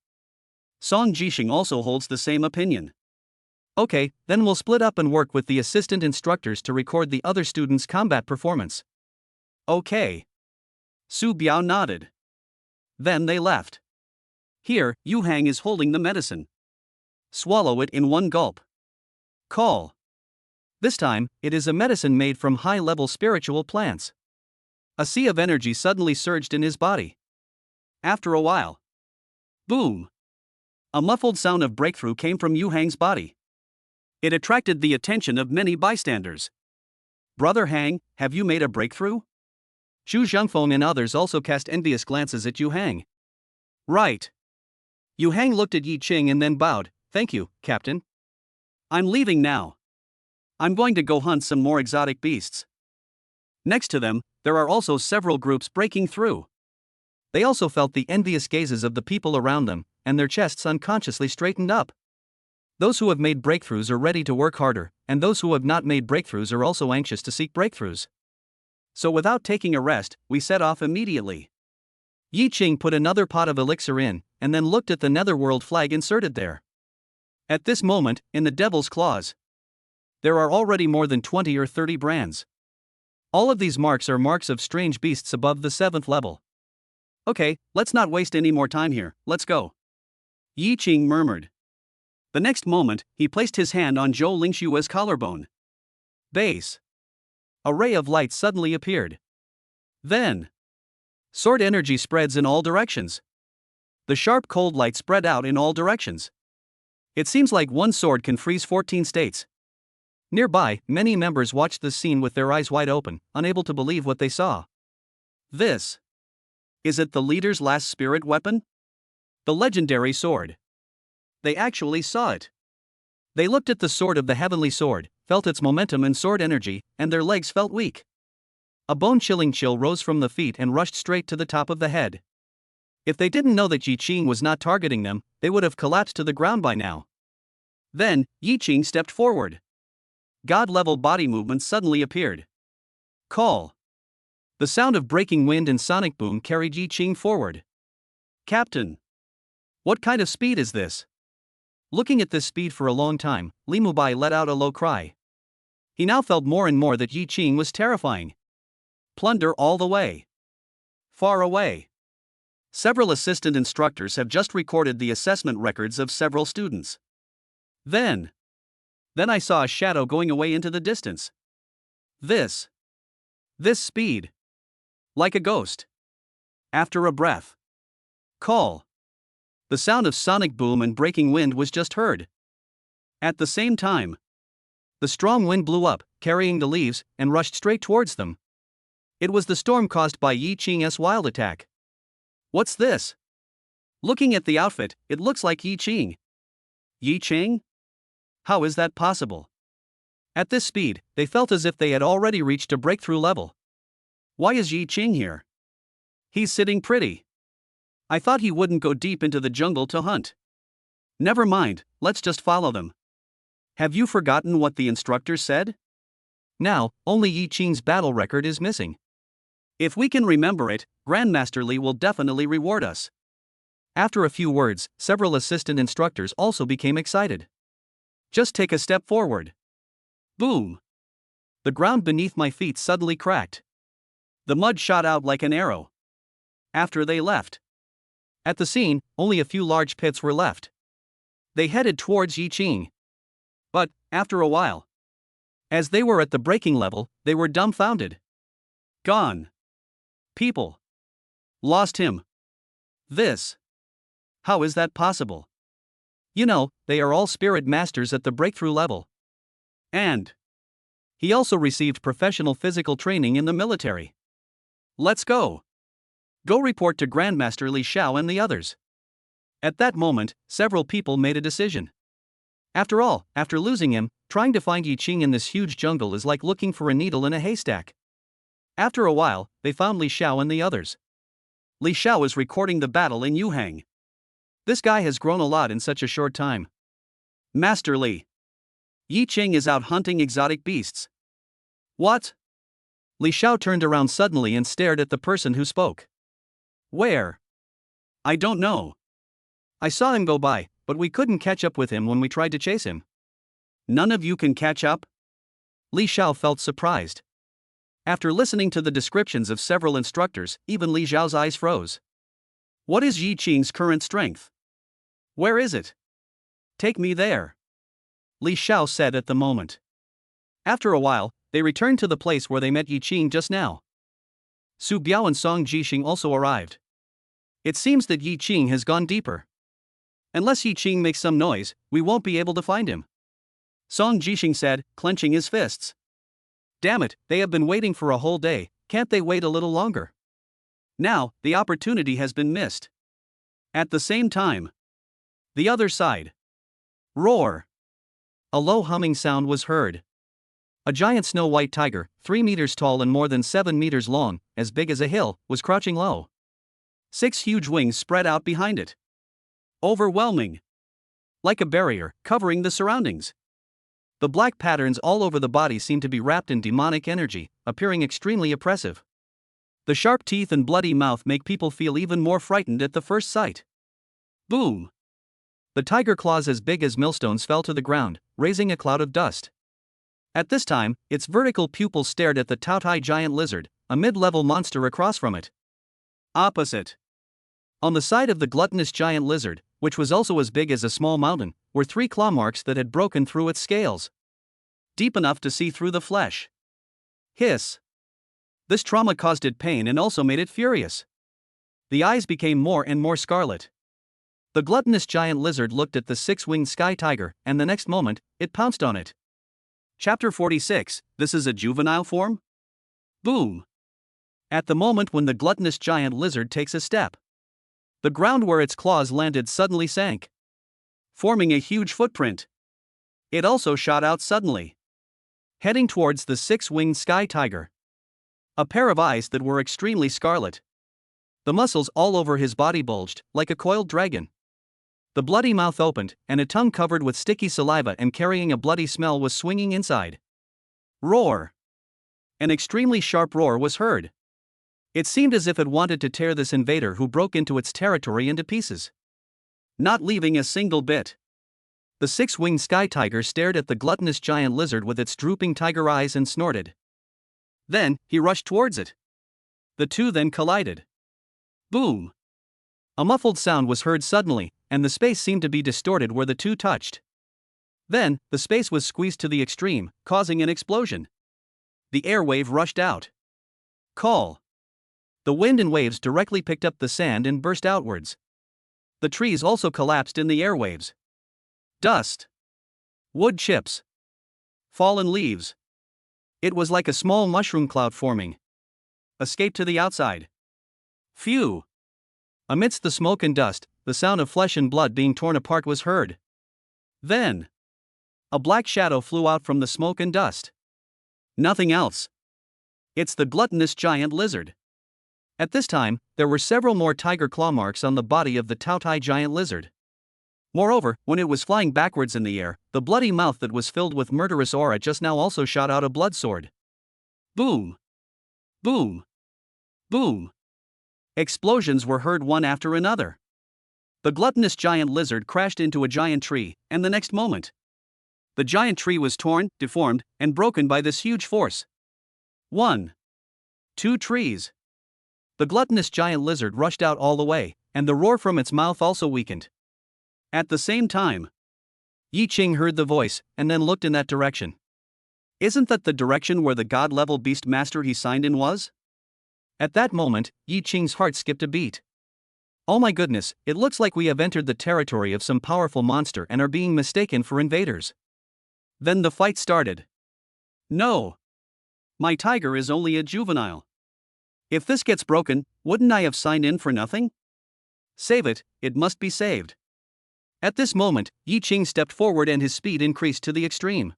Song Jixing also holds the same opinion. Okay, then we'll split up and work with the assistant instructors to record the other students' combat performance. Okay. Su Biao nodded. Then they left. Here, Yu Hang is holding the medicine. Swallow it in one gulp. Call. This time, it is a medicine made from high-level spiritual plants. A sea of energy suddenly surged in his body. After a while. Boom! A muffled sound of breakthrough came from Yu Hang's body. It attracted the attention of many bystanders. Brother Hang, have you made a breakthrough? Xu Zhengfeng and others also cast envious glances at Yu Hang. Right. Yu Hang looked at Yi Qing and then bowed. Thank you, Captain. I'm leaving now. I'm going to go hunt some more exotic beasts. Next to them, there are also several groups breaking through. They also felt the envious gazes of the people around them, and their chests unconsciously straightened up. Those who have made breakthroughs are ready to work harder, and those who have not made breakthroughs are also anxious to seek breakthroughs. So without taking a rest, we set off immediately. Yi Qing put another pot of elixir in, and then looked at the netherworld flag inserted there. At this moment, in the Devil's Claws, there are already more than 20 or 30 brands. All of these marks are marks of strange beasts above the 7th level. Okay, let's not waste any more time here, let's go. Yi Qing murmured. The next moment, he placed his hand on Zhou Lingshua's collarbone. Base. A ray of light suddenly appeared. Then, sword energy spreads in all directions. The sharp cold light spread out in all directions. It seems like one sword can freeze 14 states. Nearby, many members watched the scene with their eyes wide open, unable to believe what they saw. This. Is it the leader's last spirit weapon? The legendary sword. They actually saw it. They looked at the sword of the heavenly sword, felt its momentum and sword energy, and their legs felt weak. A bone-chilling chill rose from the feet and rushed straight to the top of the head. If they didn't know that Yi Qing was not targeting them, they would have collapsed to the ground by now. Then, Yi Qing stepped forward. God-level body movement suddenly appeared. Call. The sound of breaking wind and sonic boom carried Yi Qing forward. Captain. What kind of speed is this? Looking at this speed for a long time, Li Mubai let out a low cry. He now felt more and more that Yi Qing was terrifying. Plunder all the way. Far away. Several assistant instructors have just recorded the assessment records of several students. Then I saw a shadow going away into the distance. This speed. Like a ghost. After a breath. Call. The sound of sonic boom and breaking wind was just heard. At the same time, the strong wind blew up, carrying the leaves, and rushed straight towards them. It was the storm caused by Yi Qing's wild attack. What's this? Looking at the outfit, it looks like Yi Qing. Yi Qing? How is that possible? At this speed, they felt as if they had already reached a breakthrough level. Why is Yi Qing here? He's sitting pretty. I thought he wouldn't go deep into the jungle to hunt. Never mind, let's just follow them. Have you forgotten what the instructor said? Now, only Yi Qing's battle record is missing. If we can remember it, Grandmaster Li will definitely reward us. After a few words, several assistant instructors also became excited. Just take a step forward. Boom! The ground beneath my feet suddenly cracked. The mud shot out like an arrow. After they left. At the scene, only a few large pits were left. They headed towards Yi Qing. But, after a while, as they were at the breaking level, they were dumbfounded. Gone. People. Lost him. This. How is that possible? You know, they are all spirit masters at the breakthrough level. And he also received professional physical training in the military. Let's go. Go report to Grandmaster Li Xiao and the others. At that moment, several people made a decision. After all, after losing him, trying to find Yi Qing in this huge jungle is like looking for a needle in a haystack. After a while, they found Li Xiao and the others. Li Xiao is recording the battle in Yuhang. This guy has grown a lot in such a short time. Master Li. Yi Qing is out hunting exotic beasts. What? Li Xiao turned around suddenly and stared at the person who spoke. Where? I don't know. I saw him go by, but we couldn't catch up with him when we tried to chase him. None of you can catch up? Li Xiao felt surprised. After listening to the descriptions of several instructors, even Li Xiao's eyes froze. What is Yi Qing's current strength? Where is it? Take me there, Li Xiao said at the moment. After a while, they returned to the place where they met Yi Qing just now. Su Biao and Song Jixing also arrived. It seems that Yi Qing has gone deeper. Unless Yi Qing makes some noise, we won't be able to find him, Song Jixing said, clenching his fists. Damn it, they have been waiting for a whole day, can't they wait a little longer? Now, the opportunity has been missed. At the same time, the other side. Roar! A low humming sound was heard. A giant snow-white tiger, 3 meters tall and more than 7 meters long, as big as a hill, was crouching low. 6 huge wings spread out behind it. Overwhelming. Like a barrier, covering the surroundings. The black patterns all over the body seemed to be wrapped in demonic energy, appearing extremely oppressive. The sharp teeth and bloody mouth make people feel even more frightened at the first sight. Boom! The tiger claws as big as millstones fell to the ground, raising a cloud of dust. At this time, its vertical pupils stared at the Taotai giant lizard, a mid-level monster across from it. Opposite. On the side of the gluttonous giant lizard, which was also as big as a small mountain, were 3 claw marks that had broken through its scales. Deep enough to see through the flesh. Hiss. This trauma caused it pain and also made it furious. The eyes became more and more scarlet. The gluttonous giant lizard looked at the 6-winged sky tiger, and the next moment, it pounced on it. Chapter 46, this is a juvenile form? Boom! At the moment when the gluttonous giant lizard takes a step, the ground where its claws landed suddenly sank, forming a huge footprint. It also shot out suddenly, heading towards the 6-winged sky tiger. A pair of eyes that were extremely scarlet. The muscles all over his body bulged, like a coiled dragon. The bloody mouth opened, and a tongue covered with sticky saliva and carrying a bloody smell was swinging inside. Roar! An extremely sharp roar was heard. It seemed as if it wanted to tear this invader who broke into its territory into pieces, not leaving a single bit. The 6-winged sky tiger stared at the gluttonous giant lizard with its drooping tiger eyes and snorted. Then, he rushed towards it. The two then collided. Boom! A muffled sound was heard suddenly, and the space seemed to be distorted where the two touched. Then, the space was squeezed to the extreme, causing an explosion. The air wave rushed out. Call! The wind and waves directly picked up the sand and burst outwards. The trees also collapsed in the airwaves. Dust. Wood chips. Fallen leaves. It was like a small mushroom cloud forming. Escape to the outside. Phew! Amidst the smoke and dust, the sound of flesh and blood being torn apart was heard. Then, a black shadow flew out from the smoke and dust. Nothing else. It's the gluttonous giant lizard. At this time, there were several more tiger claw marks on the body of the Taotai giant lizard. Moreover, when it was flying backwards in the air, the bloody mouth that was filled with murderous aura just now also shot out a blood sword. Boom! Boom! Boom! Explosions were heard one after another. The gluttonous giant lizard crashed into a giant tree, and the next moment, the giant tree was torn, deformed, and broken by this huge force. 1. 2 trees. The gluttonous giant lizard rushed out all the way, and the roar from its mouth also weakened. At the same time, Yi Qing heard the voice, and then looked in that direction. Isn't that the direction where the god-level beast master he signed in was? At that moment, Yi Qing's heart skipped a beat. Oh my goodness, it looks like we have entered the territory of some powerful monster and are being mistaken for invaders. Then the fight started. No! My tiger is only a juvenile. If this gets broken, wouldn't I have signed in for nothing? Save it, it must be saved. At this moment, Yi Qing stepped forward and his speed increased to the extreme.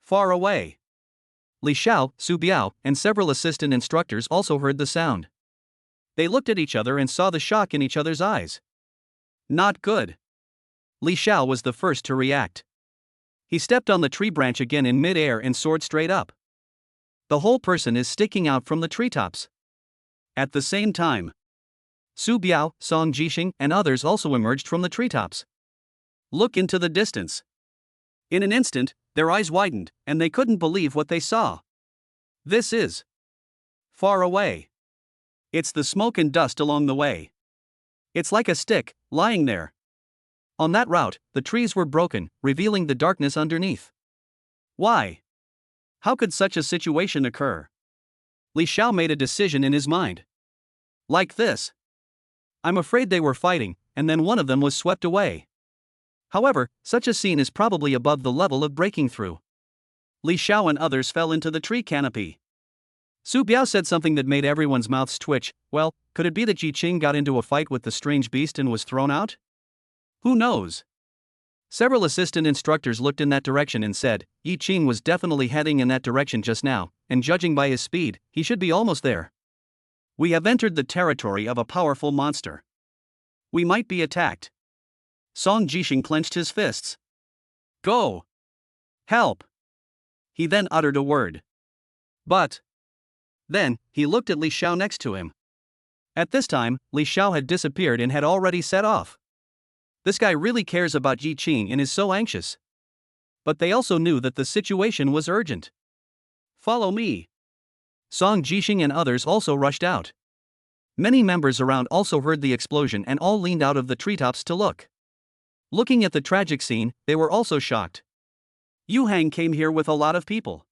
Far away. Li Xiao, Su Biao, and several assistant instructors also heard the sound. They looked at each other and saw the shock in each other's eyes. Not good. Li Xiao was the first to react. He stepped on the tree branch again in mid-air and soared straight up. The whole person is sticking out from the treetops. At the same time, Su Biao, Song Jixing, and others also emerged from the treetops. Look into the distance. In an instant, their eyes widened, and they couldn't believe what they saw. This is far away. It's the smoke and dust along the way. It's like a stick, lying there. On that route, the trees were broken, revealing the darkness underneath. Why? How could such a situation occur? Li Xiao made a decision in his mind. Like this. I'm afraid they were fighting, and then one of them was swept away. However, such a scene is probably above the level of breaking through. Li Xiao and others fell into the tree canopy. Su Biao said something that made everyone's mouths twitch. Well, could it be that Yi Qing got into a fight with the strange beast and was thrown out? Who knows? Several assistant instructors looked in that direction and said, Yi Qing was definitely heading in that direction just now, and judging by his speed, he should be almost there. We have entered the territory of a powerful monster. We might be attacked. Song Jixing clenched his fists. Go! Help! He then uttered a word. But then, he looked at Li Xiao next to him. At this time, Li Xiao had disappeared and had already set off. This guy really cares about Yi Qing and is so anxious. But they also knew that the situation was urgent. Follow me. Song Jixing and others also rushed out. Many members around also heard the explosion and all leaned out of the treetops to look. Looking at the tragic scene, they were also shocked. Yu Hang came here with a lot of people.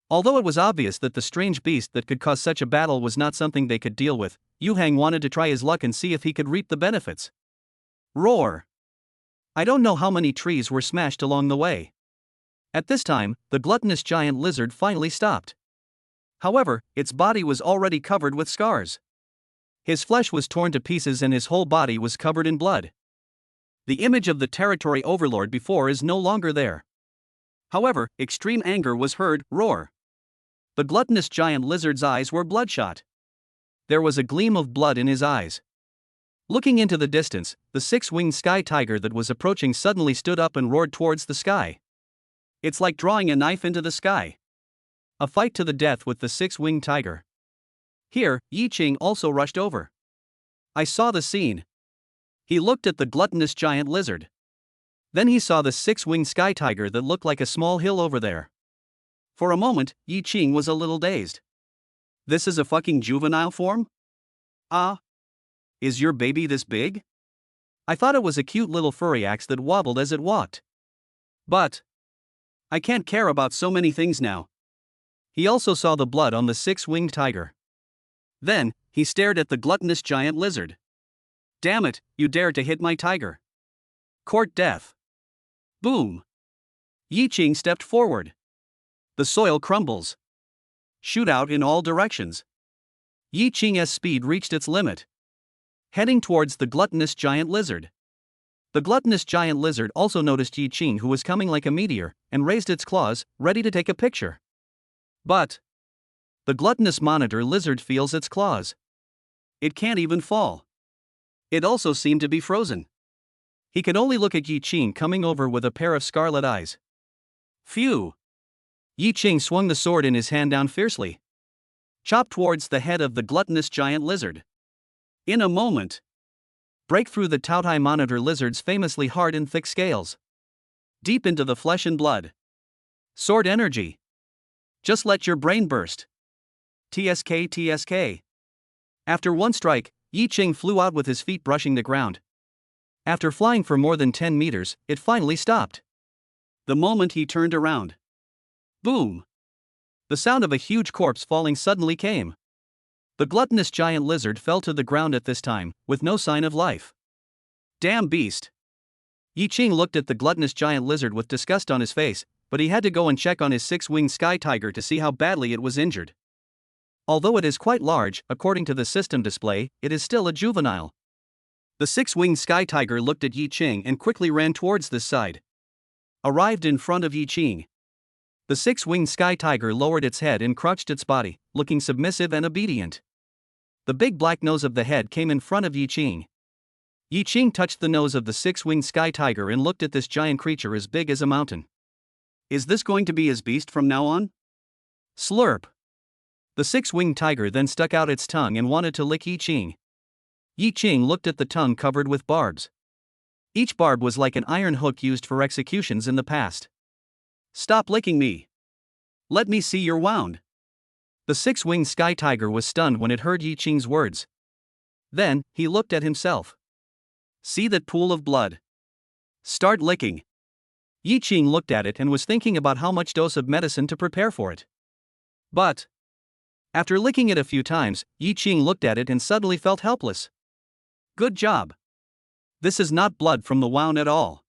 Although it was obvious that the strange beast that could cause such a battle was not something they could deal with, Yu Hang wanted to try his luck and see if he could reap the benefits. Roar! I don't know how many trees were smashed along the way. At this time, the gluttonous giant lizard finally stopped. However, its body was already covered with scars. His flesh was torn to pieces and his whole body was covered in blood. The image of the territory overlord before is no longer there. However, extreme anger was heard. Roar! The gluttonous giant lizard's eyes were bloodshot. There was a gleam of blood in his eyes. Looking into the distance, the six-winged sky tiger that was approaching suddenly stood up and roared towards the sky. It's like drawing a knife into the sky. A fight to the death with the six-winged tiger. Here, Yi Qing also rushed over. I saw the scene. He looked at the gluttonous giant lizard. Then he saw the six-winged sky tiger that looked like a small hill over there. For a moment, Yi Qing was a little dazed. This is a fucking juvenile form? Is your baby this big? I thought it was a cute little furry axe that wobbled as it walked. But I can't care about so many things now. He also saw the blood on the six-winged tiger. Then, he stared at the gluttonous giant lizard. Damn it, you dared to hit my tiger. Court death. Boom. Yi Qing stepped forward. The soil crumbles. Shoot out in all directions. Yi Qing's speed reached its limit. Heading towards the gluttonous giant lizard. The gluttonous giant lizard also noticed Yi Qing, who was coming like a meteor, and raised its claws, ready to take a picture. But the gluttonous monitor lizard feels its claws. It can't even fall. It also seemed to be frozen. He could only look at Yi Qing coming over with a pair of scarlet eyes. Phew! Yi Qing swung the sword in his hand down fiercely. Chopped towards the head of the gluttonous giant lizard. In a moment, break through the Taotai monitor lizard's famously hard and thick scales. Deep into the flesh and blood. Sword energy. Just let your brain burst. TSK TSK. After one strike, Yi Qing flew out with his feet brushing the ground. After flying for more than 10 meters, it finally stopped. The moment he turned around. Boom! The sound of a huge corpse falling suddenly came. The gluttonous giant lizard fell to the ground at this time, with no sign of life. Damn beast! Yi Qing looked at the gluttonous giant lizard with disgust on his face, but he had to go and check on his six-winged sky tiger to see how badly it was injured. Although it is quite large, according to the system display, it is still a juvenile. The six-winged sky tiger looked at Yi Qing and quickly ran towards this side. Arrived in front of Yi Qing. The six-winged sky tiger lowered its head and crouched its body, looking submissive and obedient. The big black nose of the head came in front of Yi Qing. Yi Qing touched the nose of the six-winged sky tiger and looked at this giant creature as big as a mountain. Is this going to be his beast from now on? Slurp. The six-winged tiger then stuck out its tongue and wanted to lick Yi Qing. Yi Qing looked at the tongue covered with barbs. Each barb was like an iron hook used for executions in the past. Stop licking me. Let me see your wound. The six-winged sky tiger was stunned when it heard Yi Qing's words. Then, he looked at himself. See that pool of blood? Start licking. Yi Qing looked at it and was thinking about how much dose of medicine to prepare for it. But after licking it a few times, Yi Qing looked at it and suddenly felt helpless. Good job. This is not blood from the wound at all.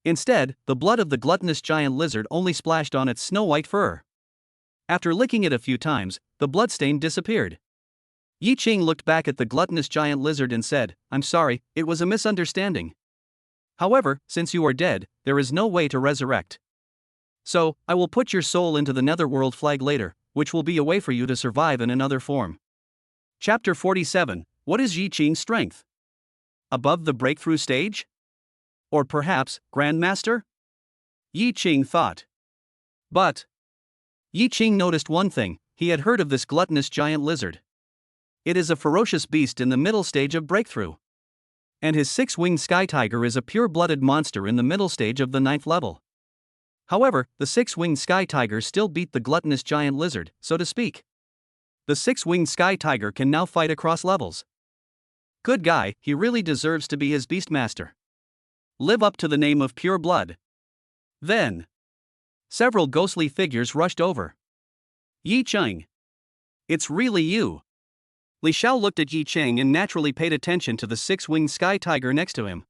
Instead, the blood of the gluttonous giant lizard only splashed on its snow-white fur. After licking it a few times, the bloodstain disappeared. Yi Qing looked back at the gluttonous giant lizard and said, I'm sorry, it was a misunderstanding. However, since you are dead, there is no way to resurrect. So, I will put your soul into the netherworld flag later, which will be a way for you to survive in another form. Chapter 47. What is Yi Qing's strength? Above the breakthrough stage? Or perhaps, Grandmaster? Yi Qing thought. But Yi Qing noticed one thing: he had heard of this gluttonous giant lizard. It is a ferocious beast in the middle stage of breakthrough. And his six-winged sky tiger is a pure-blooded monster in the middle stage of the 9th level. However, the six-winged sky tiger still beat the gluttonous giant lizard, so to speak. The six-winged sky tiger can now fight across levels. Good guy, he really deserves to be his beastmaster. Live up to the name of pure blood. Then several ghostly figures rushed over. Yi Qing. It's really you. Li Xiao looked at Yi Qing and naturally paid attention to the six-winged sky tiger next to him.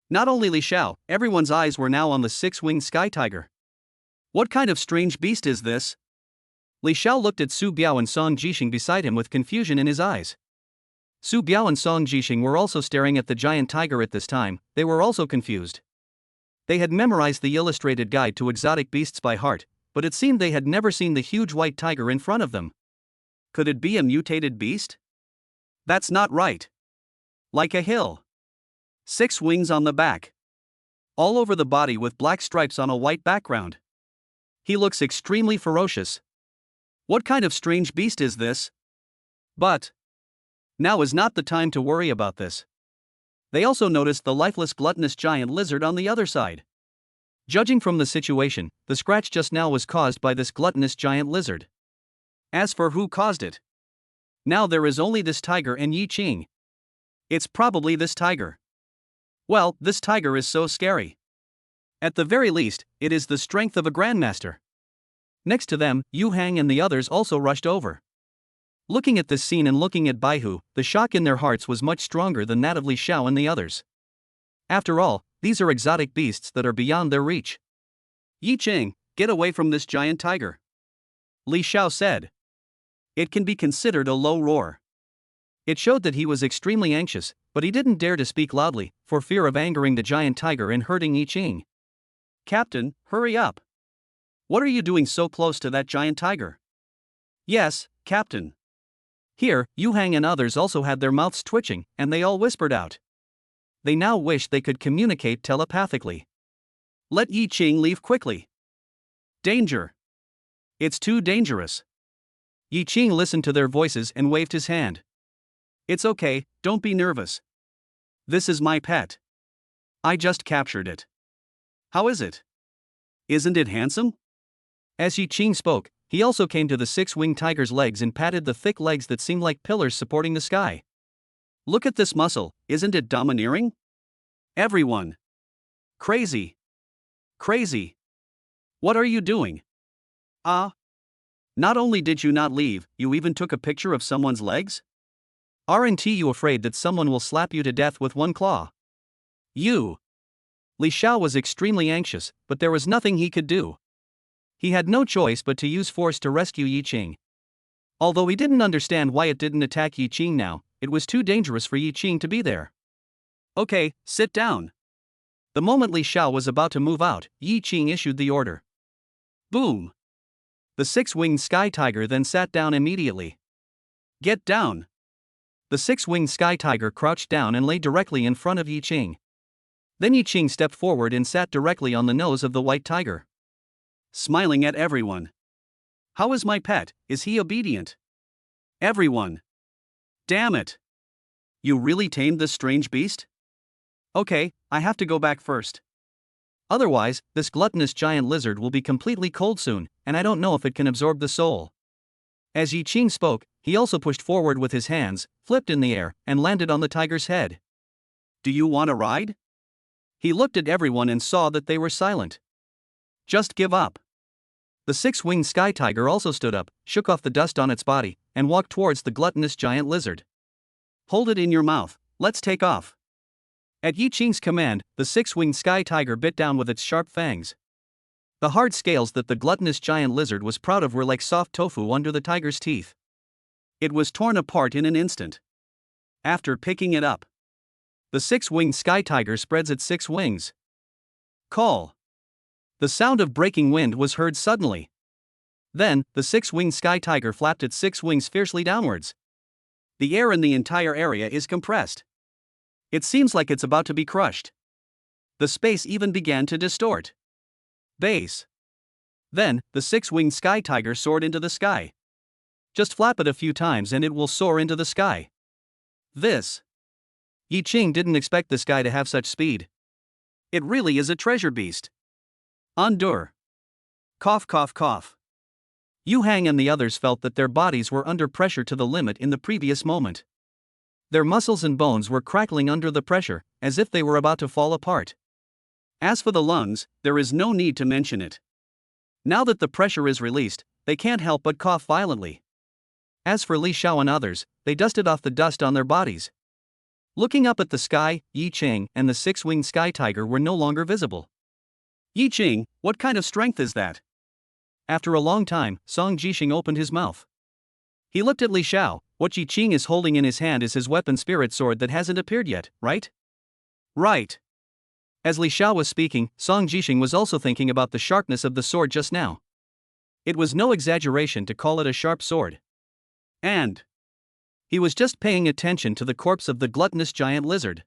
Not only Li Xiao, everyone's eyes were now on the six-winged sky tiger. What kind of strange beast is this? Li Xiao looked at Su Biao and Song Jixing beside him with confusion in his eyes. Su Biao and Song Jixing were also staring at the giant tiger at this time. They were also confused. They had memorized the illustrated guide to exotic beasts by heart, but it seemed they had never seen the huge white tiger in front of them. Could it be a mutated beast? That's not right. Like a hill. 6 wings on the back. All over the body with black stripes on a white background. He looks extremely ferocious. What kind of strange beast is this? But now is not the time to worry about this. They also noticed the lifeless gluttonous giant lizard on the other side. Judging from the situation, the scratch just now was caused by this gluttonous giant lizard. As for who caused it, now there is only this tiger and Yi Qing. It's probably this tiger. Well, this tiger is so scary. At the very least, it is the strength of a grandmaster. Next to them, Yu Hang and the others also rushed over. Looking at this scene and looking at Baihu, the shock in their hearts was much stronger than that of Li Xiao and the others. After all, these are exotic beasts that are beyond their reach. Yi Qing, get away from this giant tiger. Li Xiao said. It can be considered a low roar. It showed that he was extremely anxious, but he didn't dare to speak loudly, for fear of angering the giant tiger and hurting Yi Qing. Captain, hurry up. What are you doing so close to that giant tiger? Yes, Captain. Here, Yu Hang and others also had their mouths twitching, and they all whispered out. they now wished they could communicate telepathically. Let Yi Qing leave quickly. Danger. It's too dangerous. Yi Qing listened to their voices and waved his hand. It's okay, don't be nervous. This is my pet. I just captured it. How is it? Isn't it handsome? As Yi Qing spoke, he also came to the six-winged tiger's legs and patted the thick legs that seemed like pillars supporting the sky. Look at this muscle, isn't it domineering? Everyone. Crazy. Crazy. What are you doing? Not only did you not leave, you even took a picture of someone's legs? Aren't you afraid that someone will slap you to death with one claw? You. Li Xiao was extremely anxious, but there was nothing he could do. He had no choice but to use force to rescue Yi Qing. Although he didn't understand why it didn't attack Yi Qing now, it was too dangerous for Yi Qing to be there. Okay, sit down. The moment Li Xiao was about to move out, Yi Qing issued the order. Boom. The six-winged sky tiger then sat down immediately. Get down. The six-winged sky tiger crouched down and lay directly in front of Yi Qing. Then Yi Qing stepped forward and sat directly on the nose of the white tiger. Smiling at everyone. How is my pet, is he obedient? Everyone. Damn it. You really tamed this strange beast? Okay, I have to go back first. Otherwise, this gluttonous giant lizard will be completely cold soon, and I don't know if it can absorb the soul. As Yi Qing spoke, he also pushed forward with his hands, flipped in the air, and landed on the tiger's head. Do you want a ride? He looked at everyone and saw that they were silent. Just give up. The six-winged sky tiger also stood up, shook off the dust on its body, and walked towards the gluttonous giant lizard. Hold it in your mouth, let's take off. At Yi Qing's command, the six-winged sky tiger bit down with its sharp fangs. The hard scales that the gluttonous giant lizard was proud of were like soft tofu under the tiger's teeth. It was torn apart in an instant. After picking it up, the six-winged sky tiger spreads its six wings. Call. The sound of breaking wind was heard suddenly. Then, the six-winged sky tiger flapped its six wings fiercely downwards. The air in the entire area is compressed. It seems like it's about to be crushed. The space even began to distort. Base. Then, the six-winged sky tiger soared into the sky. Just flap it a few times and it will soar into the sky. This. Yi Qing didn't expect this guy to have such speed. It really is a treasure beast. Endure. Cough, cough, cough. Yu Hang and the others felt that their bodies were under pressure to the limit in the previous moment. Their muscles and bones were crackling under the pressure, as if they were about to fall apart. As for the lungs, there is no need to mention it. Now that the pressure is released, they can't help but cough violently. As for Li Xiao and others, they dusted off the dust on their bodies. Looking up at the sky, Yi Qing and the six-winged sky tiger were no longer visible. Yi Qing, what kind of strength is that? After a long time, Song Jixing opened his mouth. He looked at Li Xiao. What Yi Qing is holding in his hand is his weapon spirit sword that hasn't appeared yet, right? Right. As Li Xiao was speaking, Song Jixing was also thinking about the sharpness of the sword just now. It was no exaggeration to call it a sharp sword. And he was just paying attention to the corpse of the gluttonous giant lizard.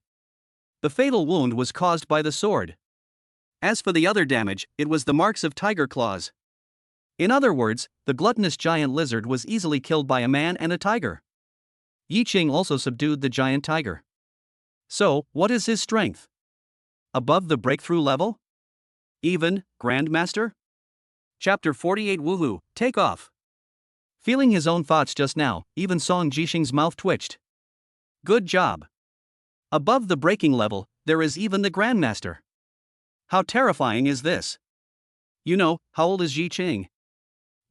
The fatal wound was caused by the sword. As for the other damage, it was the marks of tiger claws. In other words, the gluttonous giant lizard was easily killed by a man and a tiger. Yi Qing also subdued the giant tiger. So, what is his strength? Above the breakthrough level? Even, Grandmaster? Chapter 48 Woohoo, take off. Feeling his own thoughts just now, even Song Jixing's mouth twitched. Good job. Above the breaking level, there is even the Grandmaster. How terrifying is this? You know, how old is Yi Qing?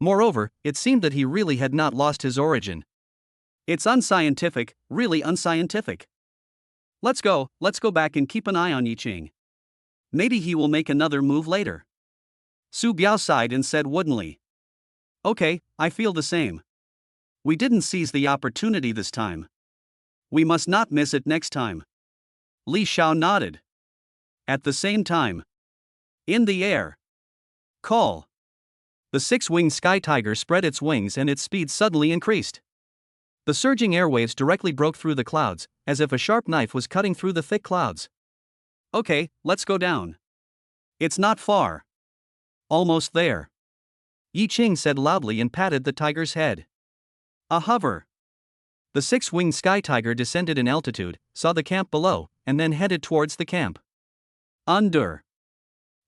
Moreover, it seemed that he really had not lost his origin. It's unscientific, really unscientific. Let's go back and keep an eye on Yi Qing. Maybe he will make another move later. Su Biao sighed and said woodenly. Okay, I feel the same. We didn't seize the opportunity this time. We must not miss it next time. Li Xiao nodded. At the same time. In the air. Call. The six-winged sky tiger spread its wings and its speed suddenly increased. The surging airwaves directly broke through the clouds, as if a sharp knife was cutting through the thick clouds. Okay, let's go down. It's not far. Almost there. Yi Qing said loudly and patted the tiger's head. A hover. The six-winged sky tiger descended in altitude, saw the camp below, and then headed towards the camp. Under.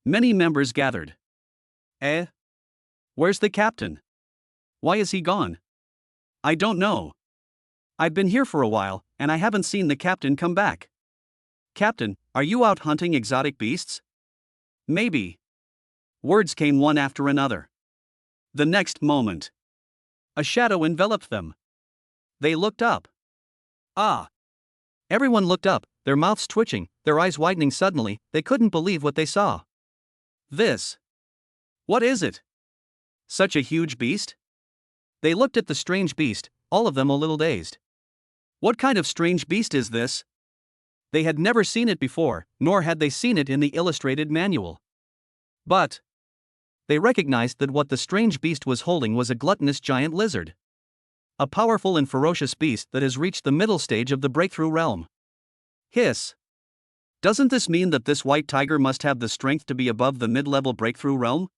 Many members gathered. Eh? Where's the captain? Why is he gone? I don't know. I've been here for a while, and I haven't seen the captain come back. Captain, are you out hunting exotic beasts? Maybe. Words came one after another. The next moment, a shadow enveloped them. They looked up. Ah! Everyone looked up, their mouths twitching, their eyes widening suddenly. They couldn't believe what they saw. This. What is it? Such a huge beast? They looked at the strange beast, all of them a little dazed. What kind of strange beast is this? They had never seen it before, nor had they seen it in the illustrated manual. But they recognized that what the strange beast was holding was a gluttonous giant lizard. A powerful and ferocious beast that has reached the middle stage of the breakthrough realm. Hiss. Doesn't this mean that this white tiger must have the strength to be above the mid-level breakthrough realm?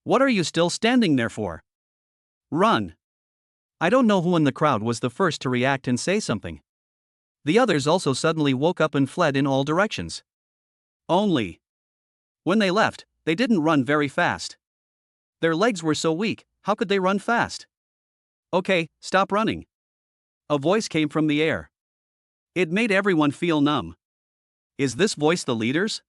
What are you still standing there for? Run. I don't know who in the crowd was the first to react and say something. The others also suddenly woke up and fled in all directions. Only. When they left, they didn't run very fast. Their legs were so weak, how could they run fast? Okay, stop running. A voice came from the air. It made everyone feel numb. Is this voice the leader's?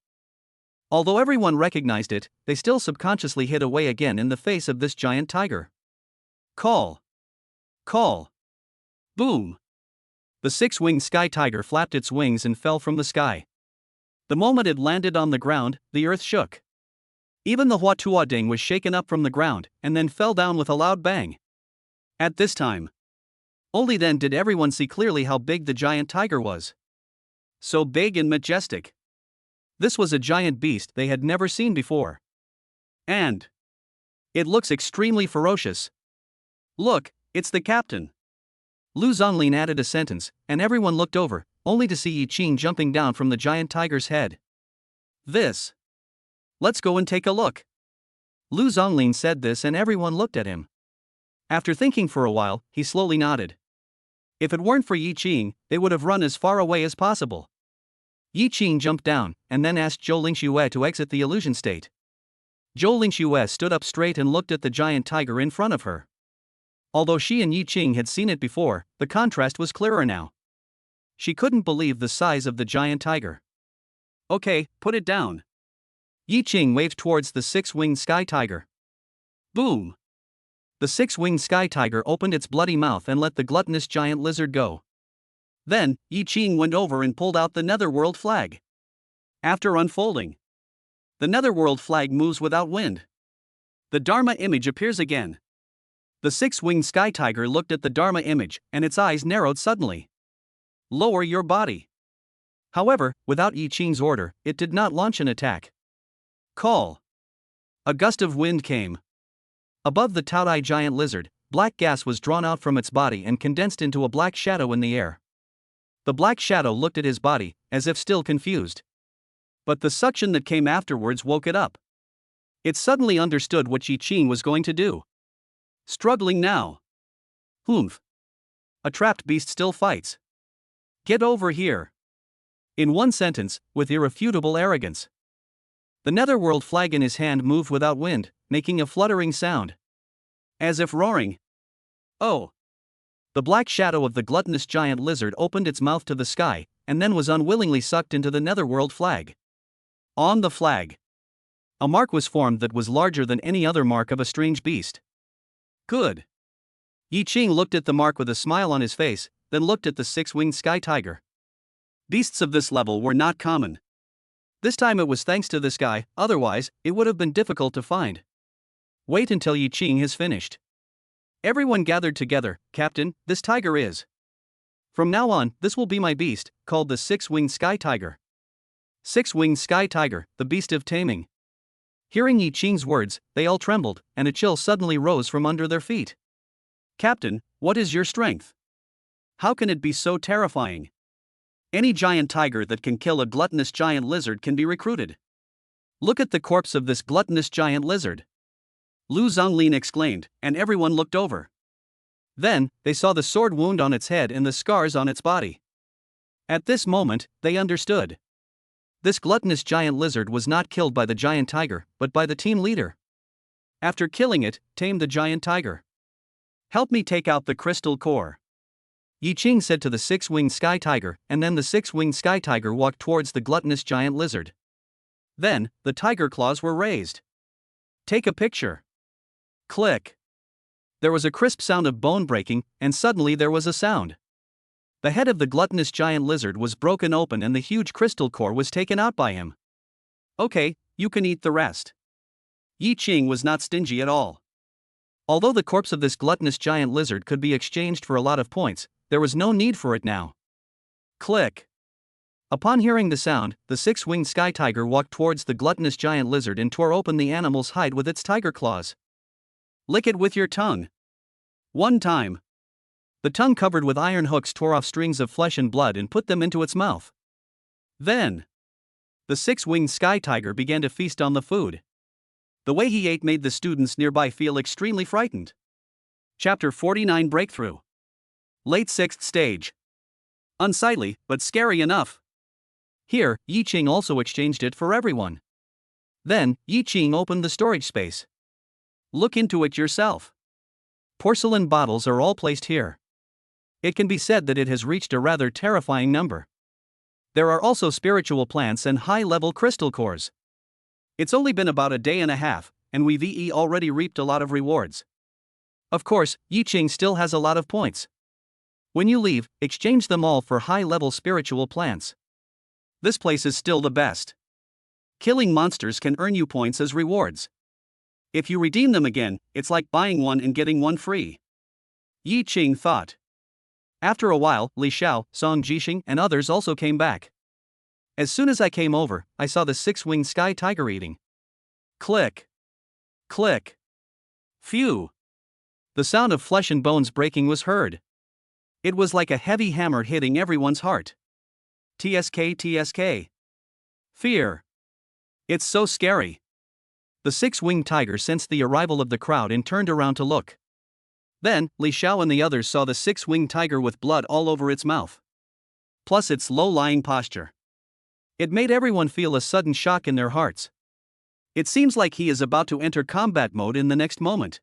Although everyone recognized it, they still subconsciously hid away again in the face of this giant tiger. Call. Call. Boom. The six-winged sky tiger flapped its wings and fell from the sky. The moment it landed on the ground, the earth shook. Even the Huatua Ding was shaken up from the ground, and then fell down with a loud bang. At this time, only then did everyone see clearly how big the giant tiger was. So big and majestic. This was a giant beast they had never seen before. And it looks extremely ferocious. Look, it's the captain. Lu Zonglin added a sentence, and everyone looked over, only to see Yi Qing jumping down from the giant tiger's head. This. Let's go and take a look. Lu Zonglin said this and everyone looked at him. After thinking for a while, he slowly nodded. If it weren't for Yi Qing, they would have run as far away as possible. Yi Qing jumped down, and then asked Zhou Lingxue to exit the illusion state. Zhou Lingxue stood up straight and looked at the giant tiger in front of her. Although she and Yi Qing had seen it before, the contrast was clearer now. She couldn't believe the size of the giant tiger. Okay, put it down. Yi Qing waved towards the six-winged sky tiger. Boom! The six-winged sky tiger opened its bloody mouth and let the gluttonous giant lizard go. Then, Yi Qing went over and pulled out the netherworld flag. After unfolding, the netherworld flag moves without wind. The Dharma image appears again. The six-winged sky tiger looked at the Dharma image, and its eyes narrowed suddenly. Lower your body. However, without Yi Qing's order, it did not launch an attack. Call. A gust of wind came. Above the Taodai giant lizard, black gas was drawn out from its body and condensed into a black shadow in the air. The black shadow looked at his body, as if still confused. But the suction that came afterwards woke it up. It suddenly understood what Yi Qing was going to do. Struggling now. Humph. A trapped beast still fights. Get over here. In one sentence, with irrefutable arrogance. The netherworld flag in his hand moved without wind, making a fluttering sound. As if roaring. Oh. The black shadow of the gluttonous giant lizard opened its mouth to the sky, and then was unwillingly sucked into the netherworld flag. On the flag, a mark was formed that was larger than any other mark of a strange beast. Good. Yi Qing looked at the mark with a smile on his face, then looked at the six-winged sky tiger. Beasts of this level were not common. This time it was thanks to this guy, otherwise, it would have been difficult to find. Wait until Yi Qing has finished. Everyone gathered together. Captain, this tiger is. From now on, this will be my beast, called the six-winged sky tiger. Six-winged sky tiger, the beast of taming. Hearing Yi Qing's words, they all trembled, and a chill suddenly rose from under their feet. Captain, what is your strength? How can it be so terrifying? Any giant tiger that can kill a gluttonous giant lizard can be recruited. Look at the corpse of this gluttonous giant lizard, Lu Zonglin exclaimed, and everyone looked over. Then, they saw the sword wound on its head and the scars on its body. At this moment, they understood. This gluttonous giant lizard was not killed by the giant tiger, but by the team leader. After killing it, tame the giant tiger. Help me take out the crystal core, Yi Qing said to the six-winged sky tiger, and then the six-winged sky tiger walked towards the gluttonous giant lizard. Then, the tiger claws were raised. Take a picture. Click. There was a crisp sound of bone breaking, and suddenly there was a sound. The head of the gluttonous giant lizard was broken open and the huge crystal core was taken out by him. Okay, you can eat the rest. Yi Qing was not stingy at all. Although the corpse of this gluttonous giant lizard could be exchanged for a lot of points, there was no need for it now. Click. Upon hearing the sound, the six-winged sky tiger walked towards the gluttonous giant lizard and tore open the animal's hide with its tiger claws. Lick it with your tongue. One time. The tongue covered with iron hooks tore off strings of flesh and blood and put them into its mouth. Then, the six-winged sky tiger began to feast on the food. The way he ate made the students nearby feel extremely frightened. Chapter 49 Breakthrough. Late 6th stage. Unsightly, but scary enough. Here, Yi Qing also exchanged it for everyone. Then, Yi Qing opened the storage space. Look into it yourself. Porcelain bottles are all placed here. It can be said that it has reached a rather terrifying number. There are also spiritual plants and high-level crystal cores. It's only been about a day and a half, and we've already reaped a lot of rewards. Of course, Yi Qing still has a lot of points. When you leave, exchange them all for high-level spiritual plants. This place is still the best. Killing monsters can earn you points as rewards. If you redeem them again, it's like buying one and getting one free. Yi Qing thought. After a while, Li Xiao, Song Jixing, and others also came back. As soon as I came over, I saw the six-winged sky tiger eating. Click. Click. Phew. The sound of flesh and bones breaking was heard. It was like a heavy hammer hitting everyone's heart. TSK, TSK. Fear. It's so scary. The six-winged tiger sensed the arrival of the crowd and turned around to look. Then, Li Xiao and the others saw the six-winged tiger with blood all over its mouth. Plus its low-lying posture. It made everyone feel a sudden shock in their hearts. It seems like he is about to enter combat mode in the next moment.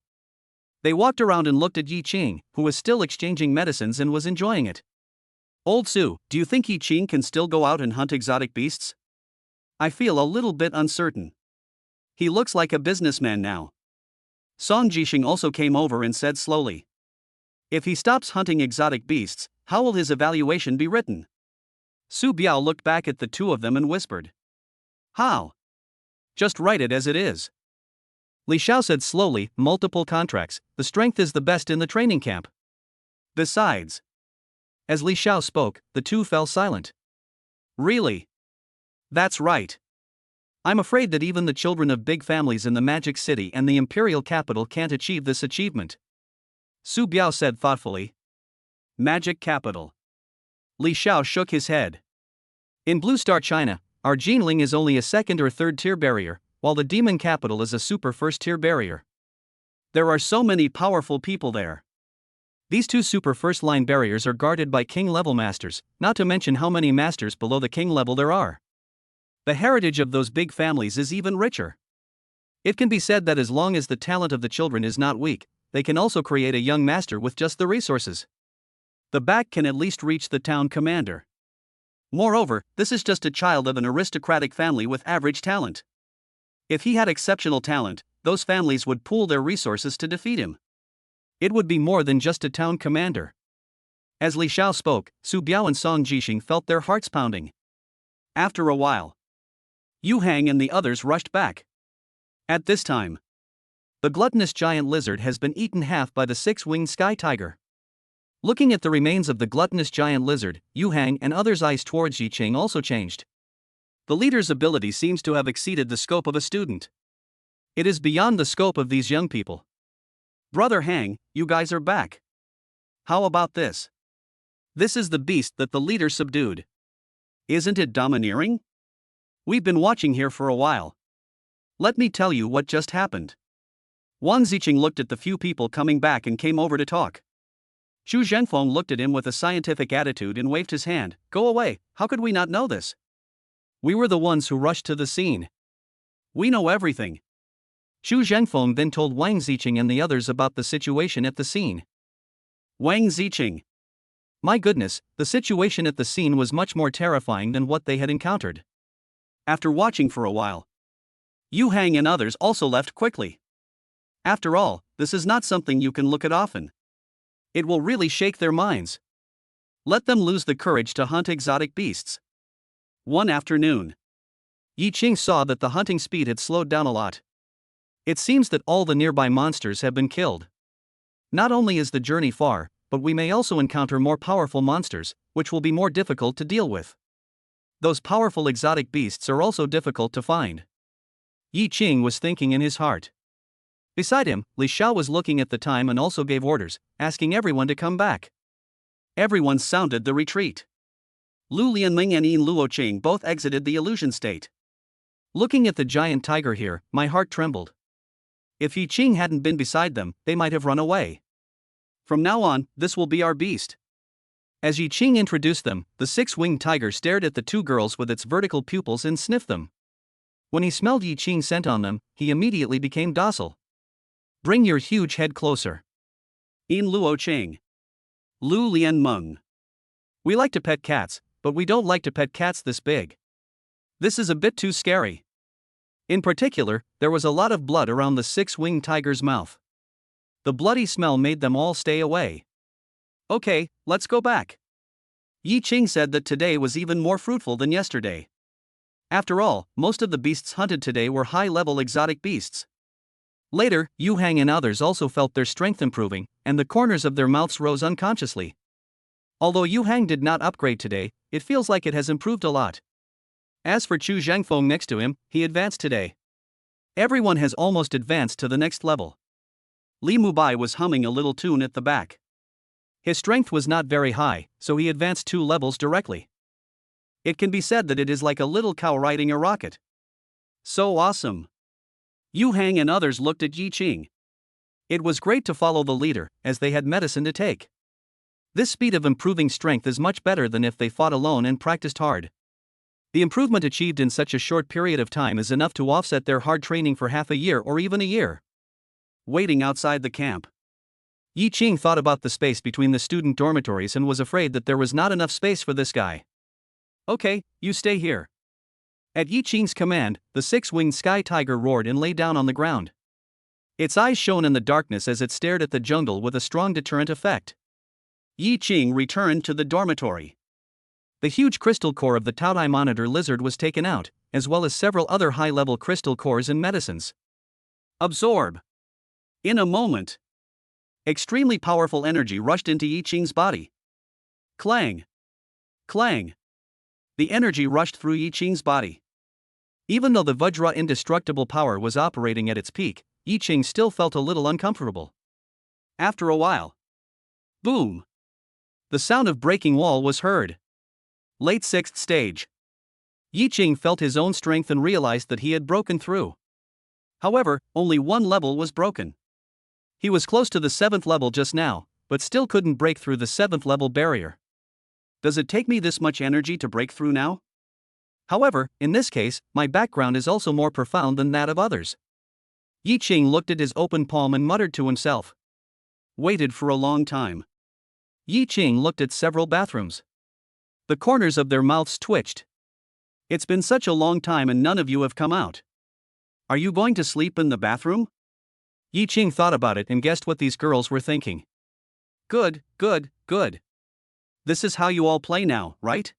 They walked around and looked at Yi Qing, who was still exchanging medicines and was enjoying it. Old Su, do you think Yi Qing can still go out and hunt exotic beasts? I feel a little bit uncertain. He looks like a businessman now. Song Jixing also came over and said slowly. If he stops hunting exotic beasts, how will his evaluation be written? Su Biao looked back at the two of them and whispered. How? Just write it as it is. Li Xiao said slowly, multiple contracts, the strength is the best in the training camp. Besides. As Li Xiao spoke, the two fell silent. Really? That's right. I'm afraid that even the children of big families in the Magic City and the Imperial Capital can't achieve this achievement. Su Biao said thoughtfully. Magic Capital. Li Xiao shook his head. In Blue Star China, our Jinling is only a second or third tier barrier, while the Demon Capital is a super first tier barrier. There are so many powerful people there. These two super first line barriers are guarded by king level masters, not to mention how many masters below the king level there are. The heritage of those big families is even richer. It can be said that as long as the talent of the children is not weak, they can also create a young master with just the resources. The back can at least reach the town commander. Moreover, this is just a child of an aristocratic family with average talent. If he had exceptional talent, those families would pool their resources to defeat him. It would be more than just a town commander. As Li Xiao spoke, Su Biao and Song Jixing felt their hearts pounding. After a while, Yu Hang and the others rushed back. At this time, the gluttonous giant lizard has been eaten half by the six-winged sky tiger. Looking at the remains of the gluttonous giant lizard, Yu Hang and others' eyes towards Yi Qing also changed. The leader's ability seems to have exceeded the scope of a student. It is beyond the scope of these young people. Brother Hang, you guys are back. How about this? This is the beast that the leader subdued. Isn't it domineering? We've been watching here for a while. Let me tell you what just happened. Wang Ziqing looked at the few people coming back and came over to talk. Xu Zhengfeng looked at him with a scientific attitude and waved his hand. Go away, how could we not know this? We were the ones who rushed to the scene. We know everything. Xu Zhengfeng then told Wang Ziqing and the others about the situation at the scene. Wang Ziqing. My goodness, the situation at the scene was much more terrifying than what they had encountered. After watching for a while, Yu Hang and others also left quickly. After all, this is not something you can look at often. It will really shake their minds. Let them lose the courage to hunt exotic beasts. One afternoon, Yi Qing saw that the hunting speed had slowed down a lot. It seems that all the nearby monsters have been killed. Not only is the journey far, but we may also encounter more powerful monsters, which will be more difficult to deal with. Those powerful exotic beasts are also difficult to find. Yi Qing was thinking in his heart. Beside him, Li Xiao was looking at the time and also gave orders, asking everyone to come back. Everyone sounded the retreat. Lu Lianming and Yin Luoqing both exited the illusion state. Looking at the giant tiger here, my heart trembled. If Yi Qing hadn't been beside them, they might have run away. From now on, this will be our beast. As Yi Qing introduced them, the six-winged tiger stared at the two girls with its vertical pupils and sniffed them. When he smelled Yi Qing's scent on them, he immediately became docile. Bring your huge head closer. Yin Luoqing. Lu Lianmeng. We like to pet cats, but we don't like to pet cats this big. This is a bit too scary. In particular, there was a lot of blood around the six-winged tiger's mouth. The bloody smell made them all stay away. Okay, let's go back. Yi Qing said that today was even more fruitful than yesterday. After all, most of the beasts hunted today were high-level exotic beasts. Later, Yu Hang and others also felt their strength improving, and the corners of their mouths rose unconsciously. Although Yu Hang did not upgrade today, it feels like it has improved a lot. As for Xu Zhangfeng next to him, he advanced today. Everyone has almost advanced to the next level. Li Mubai was humming a little tune at the back. His strength was not very high, so he advanced 2 levels directly. It can be said that it is like a little cow riding a rocket. So awesome. Yu Hang and others looked at Yi Qing. It was great to follow the leader, as they had medicine to take. This speed of improving strength is much better than if they fought alone and practiced hard. The improvement achieved in such a short period of time is enough to offset their hard training for half a year or even a year. Waiting outside the camp, Yi Qing thought about the space between the student dormitories and was afraid that there was not enough space for this guy. Okay, you stay here. At Yi Qing's command, the six-winged sky tiger roared and lay down on the ground. Its eyes shone in the darkness as it stared at the jungle with a strong deterrent effect. Yi Qing returned to the dormitory. The huge crystal core of the Taodai monitor lizard was taken out, as well as several other high-level crystal cores and medicines. Absorb. In a moment, extremely powerful energy rushed into Yi Qing's body. Clang. Clang. The energy rushed through Yi Qing's body. Even though the Vajra indestructible power was operating at its peak, Yi Qing still felt a little uncomfortable. After a while, boom! The sound of breaking wall was heard. Late 6th stage. Yi Qing felt his own strength and realized that he had broken through. However, only one level was broken. He was close to the 7th level just now, but still couldn't break through the 7th level barrier. Does it take me this much energy to break through now? However, in this case, my background is also more profound than that of others. Yi Qing looked at his open palm and muttered to himself. Waited for a long time. Yi Qing looked at several bathrooms. The corners of their mouths twitched. It's been such a long time and none of you have come out. Are you going to sleep in the bathroom? Yi Qing thought about it and guessed what these girls were thinking. Good, good, good. This is how you all play now, right?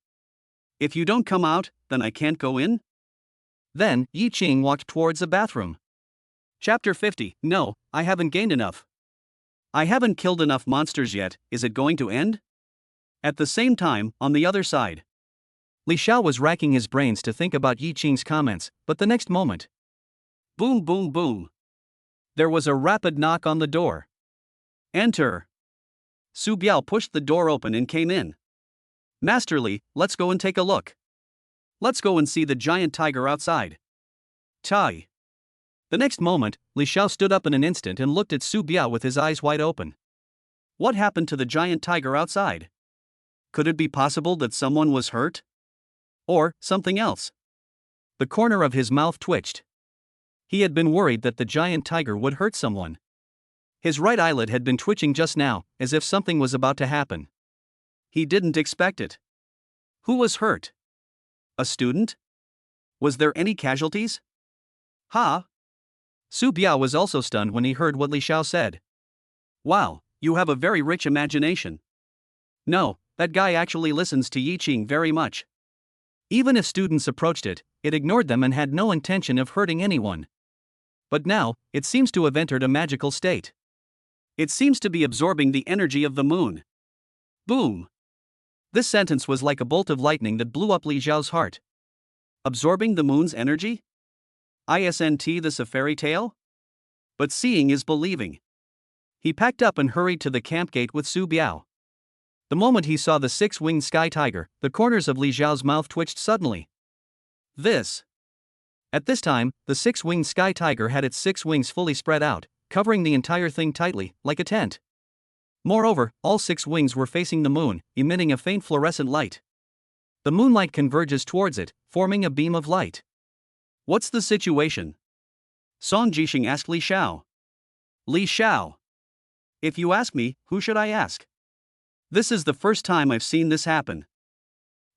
If you don't come out, then I can't go in? Then, Yi Qing walked towards the bathroom. Chapter 50. No, I haven't gained enough. I haven't killed enough monsters yet, is it going to end? At the same time, on the other side, Li Xiao was racking his brains to think about Yi Qing's comments, but the next moment, boom boom boom. There was a rapid knock on the door. Enter. Su Biao pushed the door open and came in. Master Li, let's go and take a look. Let's go and see the giant tiger outside. Tai. The next moment, Li Xiao stood up in an instant and looked at Su Biao with his eyes wide open. What happened to the giant tiger outside? Could it be possible that someone was hurt? Or something else? The corner of his mouth twitched. He had been worried that the giant tiger would hurt someone. His right eyelid had been twitching just now, as if something was about to happen. He didn't expect it. Who was hurt? A student? Was there any casualties? Ha! Su Biao was also stunned when he heard what Li Xiao said. Wow, you have a very rich imagination. No, that guy actually listens to Yi Qing very much. Even if students approached it, it ignored them and had no intention of hurting anyone. But now, it seems to have entered a magical state. It seems to be absorbing the energy of the moon. Boom! This sentence was like a bolt of lightning that blew up Li Xiao's heart. Absorbing the moon's energy? Isn't this a fairy tale? But seeing is believing. He packed up and hurried to the camp gate with Su Biao. The moment he saw the six-winged sky tiger, the corners of Li Xiao's mouth twitched suddenly. At this time, the six-winged sky tiger had its six wings fully spread out, covering the entire thing tightly, like a tent. Moreover, all six wings were facing the moon, emitting a faint fluorescent light. The moonlight converges towards it, forming a beam of light. What's the situation? Song Jixing asked Li Xiao. Li Xiao. If you ask me, who should I ask? This is the first time I've seen this happen.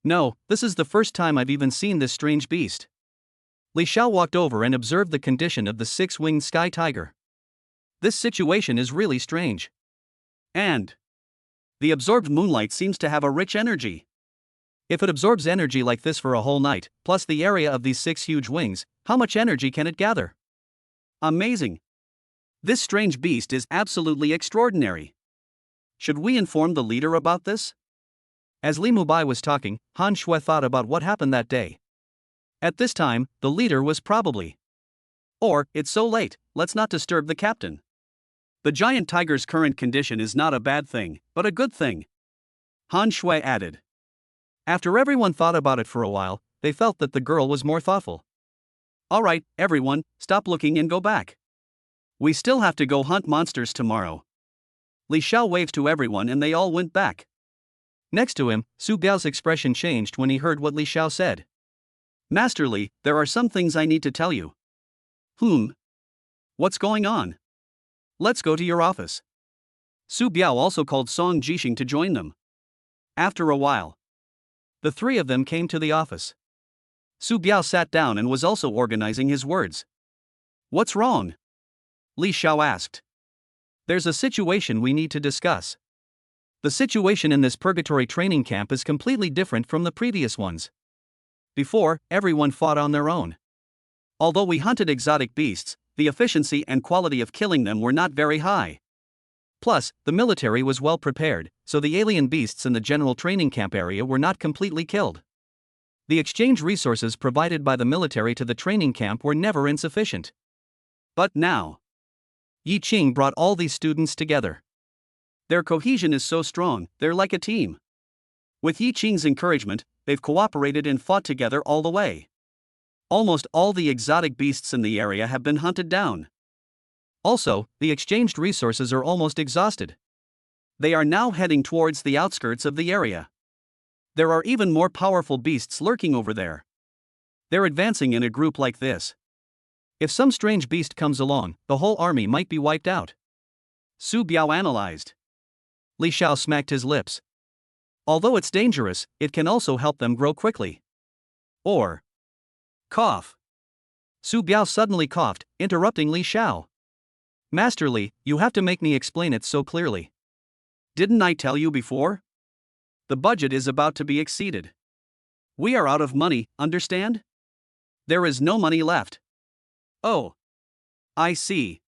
No, this is the first time I've even seen this strange beast. Li Xiao walked over and observed the condition of the six-winged sky tiger. This situation is really strange. And the absorbed moonlight seems to have a rich energy. If it absorbs energy like this for a whole night, plus the area of these six huge wings, how much energy can it gather? Amazing. This strange beast is absolutely extraordinary. Should we inform the leader about this? As Li Mubai was talking, Han Shui thought about what happened that day. At this time, the leader was probably. Or, it's so late, let's not disturb the captain. The giant tiger's current condition is not a bad thing, but a good thing. Han Shui added. After everyone thought about it for a while, they felt that the girl was more thoughtful. Alright, everyone, stop looking and go back. We still have to go hunt monsters tomorrow. Li Xiao waved to everyone and they all went back. Next to him, Su Biao's expression changed when he heard what Li Xiao said. Master Li, there are some things I need to tell you. What's going on? Let's go to your office. Su Biao also called Song Jixing to join them. After a while, the three of them came to the office. Su Biao sat down and was also organizing his words. What's wrong? Li Xiao asked. There's a situation we need to discuss. The situation in this purgatory training camp is completely different from the previous ones. Before, everyone fought on their own. Although we hunted exotic beasts, the efficiency and quality of killing them were not very high. Plus, the military was well prepared, so the alien beasts in the general training camp area were not completely killed. The exchange resources provided by the military to the training camp were never insufficient. But now, Yi Qing brought all these students together. Their cohesion is so strong, they're like a team. With Yi Qing's encouragement, they've cooperated and fought together all the way. Almost all the exotic beasts in the area have been hunted down. Also, the exchanged resources are almost exhausted. They are now heading towards the outskirts of the area. There are even more powerful beasts lurking over there. They're advancing in a group like this. If some strange beast comes along, the whole army might be wiped out. Su Biao analyzed. Li Xiao smacked his lips. Although it's dangerous, it can also help them grow quickly. Or cough. Su Biao suddenly coughed, interrupting Li Xiao. Master Li, you have to make me explain it so clearly. Didn't I tell you before? The budget is about to be exceeded. We are out of money, understand? There is no money left. Oh. I see.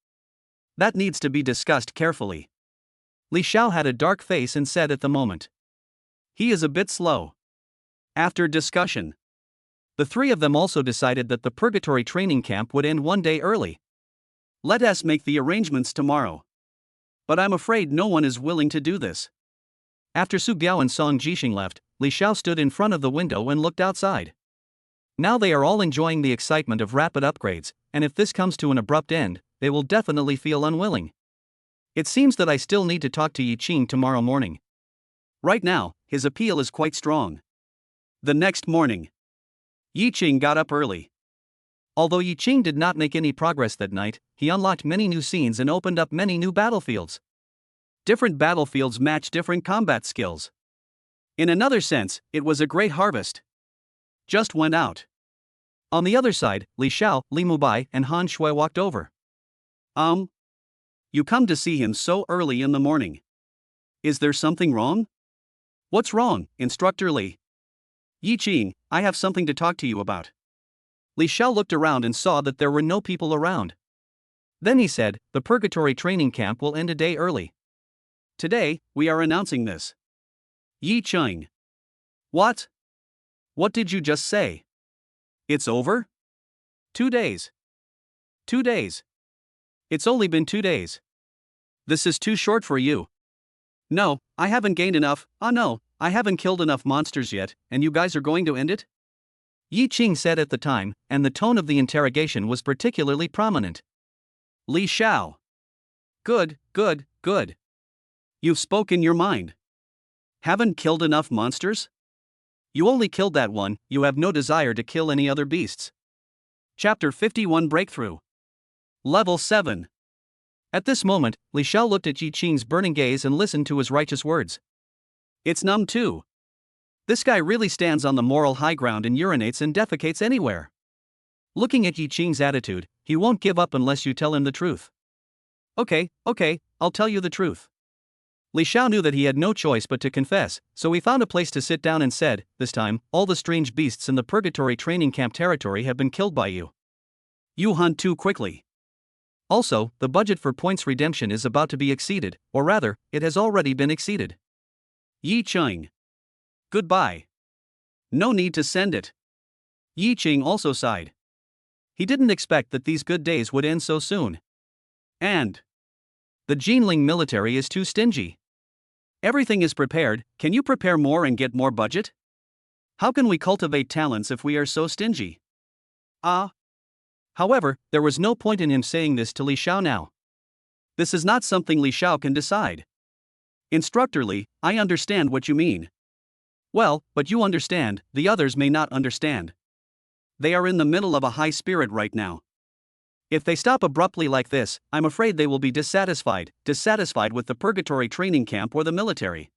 That needs to be discussed carefully. Li Xiao had a dark face and said at the moment. He is a bit slow. After discussion, the three of them also decided that the purgatory training camp would end one day early. Let us make the arrangements tomorrow. But I'm afraid no one is willing to do this. After Su Biao and Song Jixing left, Li Xiao stood in front of the window and looked outside. Now they are all enjoying the excitement of rapid upgrades, and if this comes to an abrupt end, they will definitely feel unwilling. It seems that I still need to talk to Yi Qing tomorrow morning. Right now, his appeal is quite strong. The next morning, Yi Qing got up early. Although Yi Qing did not make any progress that night, he unlocked many new scenes and opened up many new battlefields. Different battlefields match different combat skills. In another sense, it was a great harvest. Just went out. On the other side, Li Xiao, Li Mubai, and Han Shui walked over. You come to see him so early in the morning. Is there something wrong? What's wrong, Instructor Li? Yi Qing, I have something to talk to you about. Li Xiao looked around and saw that there were no people around. Then he said, the Purgatory training camp will end a day early. Today, we are announcing this. Yi Qing. What? What did you just say? It's over? 2 days. 2 days. It's only been 2 days. This is too short for you. No, I haven't gained enough. No, I haven't killed enough monsters yet, and you guys are going to end it? Yi Qing said at the time, and the tone of the interrogation was particularly prominent. Li Xiao. Good. You've spoken your mind. Haven't killed enough monsters? You only killed that one, you have no desire to kill any other beasts. Chapter 51 Breakthrough. Level 7. At this moment, Li Xiao looked at Yi Qing's burning gaze and listened to his righteous words. It's numb too. This guy really stands on the moral high ground and urinates and defecates anywhere. Looking at Yi Qing's attitude, he won't give up unless you tell him the truth. Okay, I'll tell you the truth. Li Xiao knew that he had no choice but to confess, so he found a place to sit down and said, this time, all the strange beasts in the Purgatory training camp territory have been killed by you. You hunt too quickly. Also, the budget for points redemption is about to be exceeded, or rather, it has already been exceeded. Yi Qing. Goodbye. No need to send it. Yi Qing also sighed. He didn't expect that these good days would end so soon. And the Jinling military is too stingy. Everything is prepared, can you prepare more and get more budget? How can we cultivate talents if we are so stingy? However, there was no point in him saying this to Li Xiao now. This is not something Li Xiao can decide. Instructor Li, I understand what you mean. Well, but you understand, the others may not understand. They are in the middle of a high spirit right now. If they stop abruptly like this, I'm afraid they will be dissatisfied with the Purgatory training camp or the military.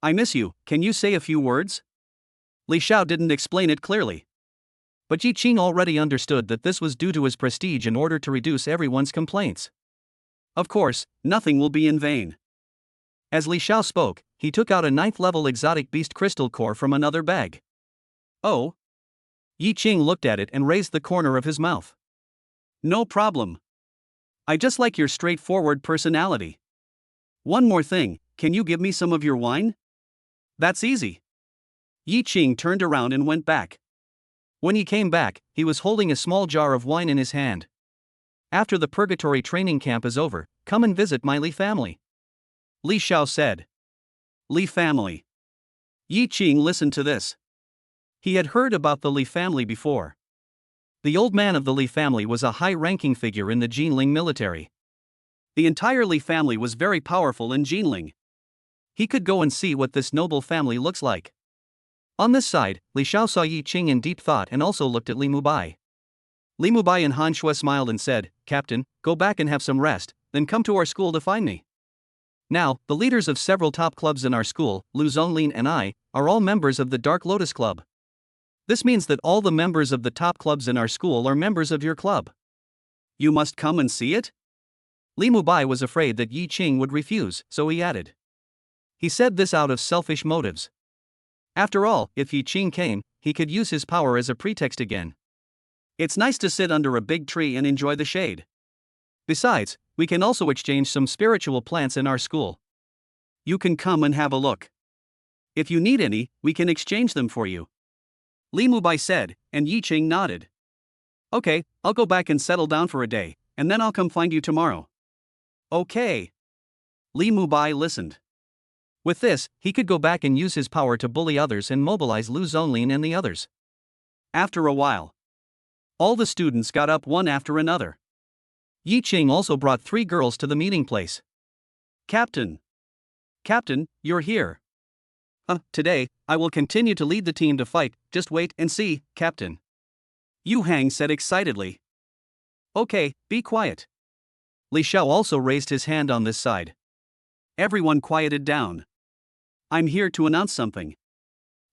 I miss you, can you say a few words? Li Xiao didn't explain it clearly. But Yi Qing already understood that this was due to his prestige in order to reduce everyone's complaints. Of course, nothing will be in vain. As Li Xiao spoke, he took out a 9th-level exotic beast crystal core from another bag. Oh? Yi Qing looked at it and raised the corner of his mouth. No problem. I just like your straightforward personality. One more thing, can you give me some of your wine? That's easy. Yi Qing turned around and went back. When he came back, he was holding a small jar of wine in his hand. After the Purgatory training camp is over, come and visit my Li family. Li Xiao said. Li family. Yi Qing listened to this. He had heard about the Li family before. The old man of the Li family was a high-ranking figure in the Jinling military. The entire Li family was very powerful in Jinling. He could go and see what this noble family looks like. On this side, Li Xiao saw Yi Qing in deep thought and also looked at Li Mubai. Li Mubai and Han Shui smiled and said, Captain, go back and have some rest, then come to our school to find me. Now, the leaders of several top clubs in our school, Lu Zonglin and I, are all members of the Dark Lotus Club. This means that all the members of the top clubs in our school are members of your club. You must come and see it? Li Mubai was afraid that Yi Qing would refuse, so he added. He said this out of selfish motives. After all, if Yi Qing came, he could use his power as a pretext again. It's nice to sit under a big tree and enjoy the shade. Besides, we can also exchange some spiritual plants in our school. You can come and have a look. If you need any, we can exchange them for you. Li Mubai said, and Yi Qing nodded. Okay, I'll go back and settle down for a day, and then I'll come find you tomorrow. Okay. Li Mubai listened. With this, he could go back and use his power to bully others and mobilize Lu Zonlin and the others. After a while, all the students got up one after another. Yi Qing also brought 3 girls to the meeting place. Captain, you're here. Today, I will continue to lead the team to fight, just wait and see, Captain. Yu Hang said excitedly. Okay, be quiet. Li Xiao also raised his hand on this side. Everyone quieted down. I'm here to announce something.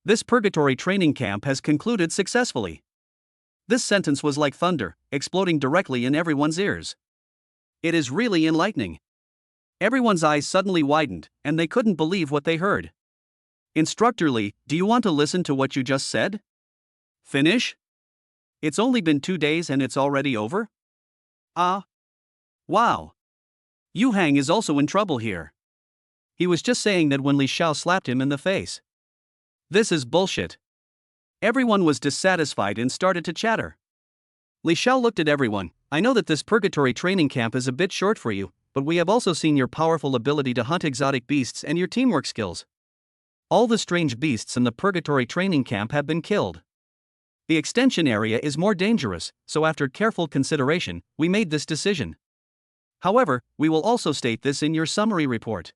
This purgatory training camp has concluded successfully. This sentence was like thunder, exploding directly in everyone's ears. It is really enlightening. Everyone's eyes suddenly widened, and they couldn't believe what they heard. Instructor Li, do you want to listen to what you just said? Finish? It's only been 2 days and it's already over? Wow. Yu Hang is also in trouble here. He was just saying that when Li Xiao slapped him in the face. This is bullshit. Everyone was dissatisfied and started to chatter. Li Xiao looked at everyone. I know that this purgatory training camp is a bit short for you, but we have also seen your powerful ability to hunt exotic beasts and your teamwork skills. All the strange beasts in the purgatory training camp have been killed. The extension area is more dangerous, so after careful consideration, we made this decision. However, we will also state this in your summary report.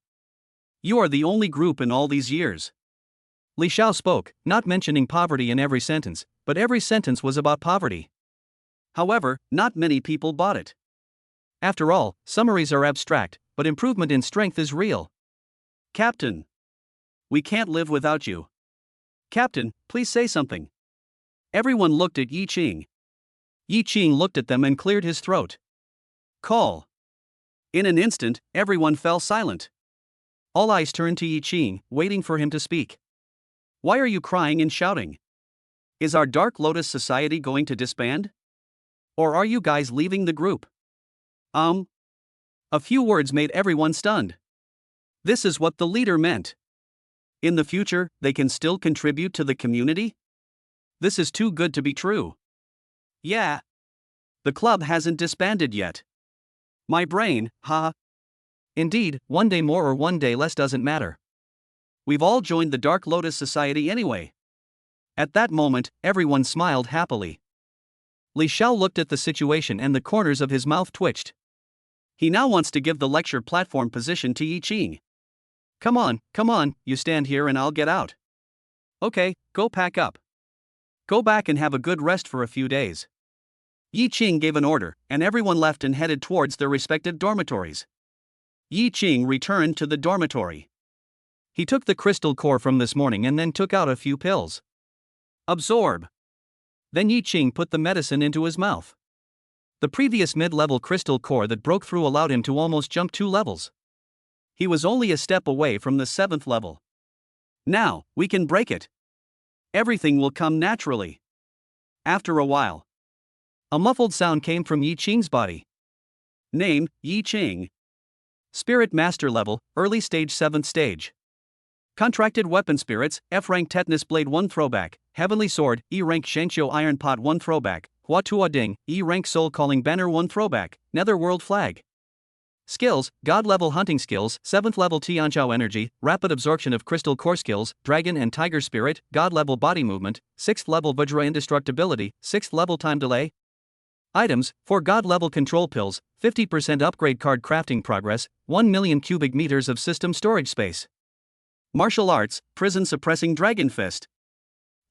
You are the only group in all these years. Li Xiao spoke, not mentioning poverty in every sentence, but every sentence was about poverty. However, not many people bought it. After all, summaries are abstract, but improvement in strength is real. Captain, we can't live without you. Captain, please say something. Everyone looked at Yi Qing. Yi Qing looked at them and cleared his throat. Call. In an instant, everyone fell silent. All eyes turned to Yi Qing, waiting for him to speak. Why are you crying and shouting? Is our Dark Lotus Society going to disband? Or are you guys leaving the group? A few words made everyone stunned. This is what the leader meant. In the future, they can still contribute to the community? This is too good to be true. Yeah. The club hasn't disbanded yet. My brain, haha. Indeed, one day more or one day less doesn't matter. We've all joined the Dark Lotus Society anyway. At that moment, everyone smiled happily. Li Xiao looked at the situation and the corners of his mouth twitched. He now wants to give the lecture platform position to Yi Qing. Come on, you stand here and I'll get out. Okay, go pack up. Go back and have a good rest for a few days. Yi Qing gave an order, and everyone left and headed towards their respective dormitories. Yi Qing returned to the dormitory. He took the crystal core from this morning and then took out a few pills. Absorb. Then Yi Qing put the medicine into his mouth. The previous mid-level crystal core that broke through allowed him to almost jump 2 levels. He was only a step away from the 7th level. Now, we can break it. Everything will come naturally. After a while, a muffled sound came from Yi Qing's body. Name, Yi Qing. Spirit Master level, early stage 7th stage. Contracted weapon spirits, F rank Tetanus Blade 1 throwback, Heavenly Sword, E rank Shengqiu Iron Pot 1 throwback, Hua Tua Ding, E rank Soul Calling Banner 1 throwback, Netherworld Flag. Skills, God level hunting skills, 7th level Tianzhao energy, rapid absorption of crystal core skills, dragon and tiger spirit, God level body movement, 6th level Vajra indestructibility, 6th level time delay. Items, 4 God level control pills, 50% upgrade card crafting progress, 1 million cubic meters of system storage space. Martial arts, prison suppressing dragon fist.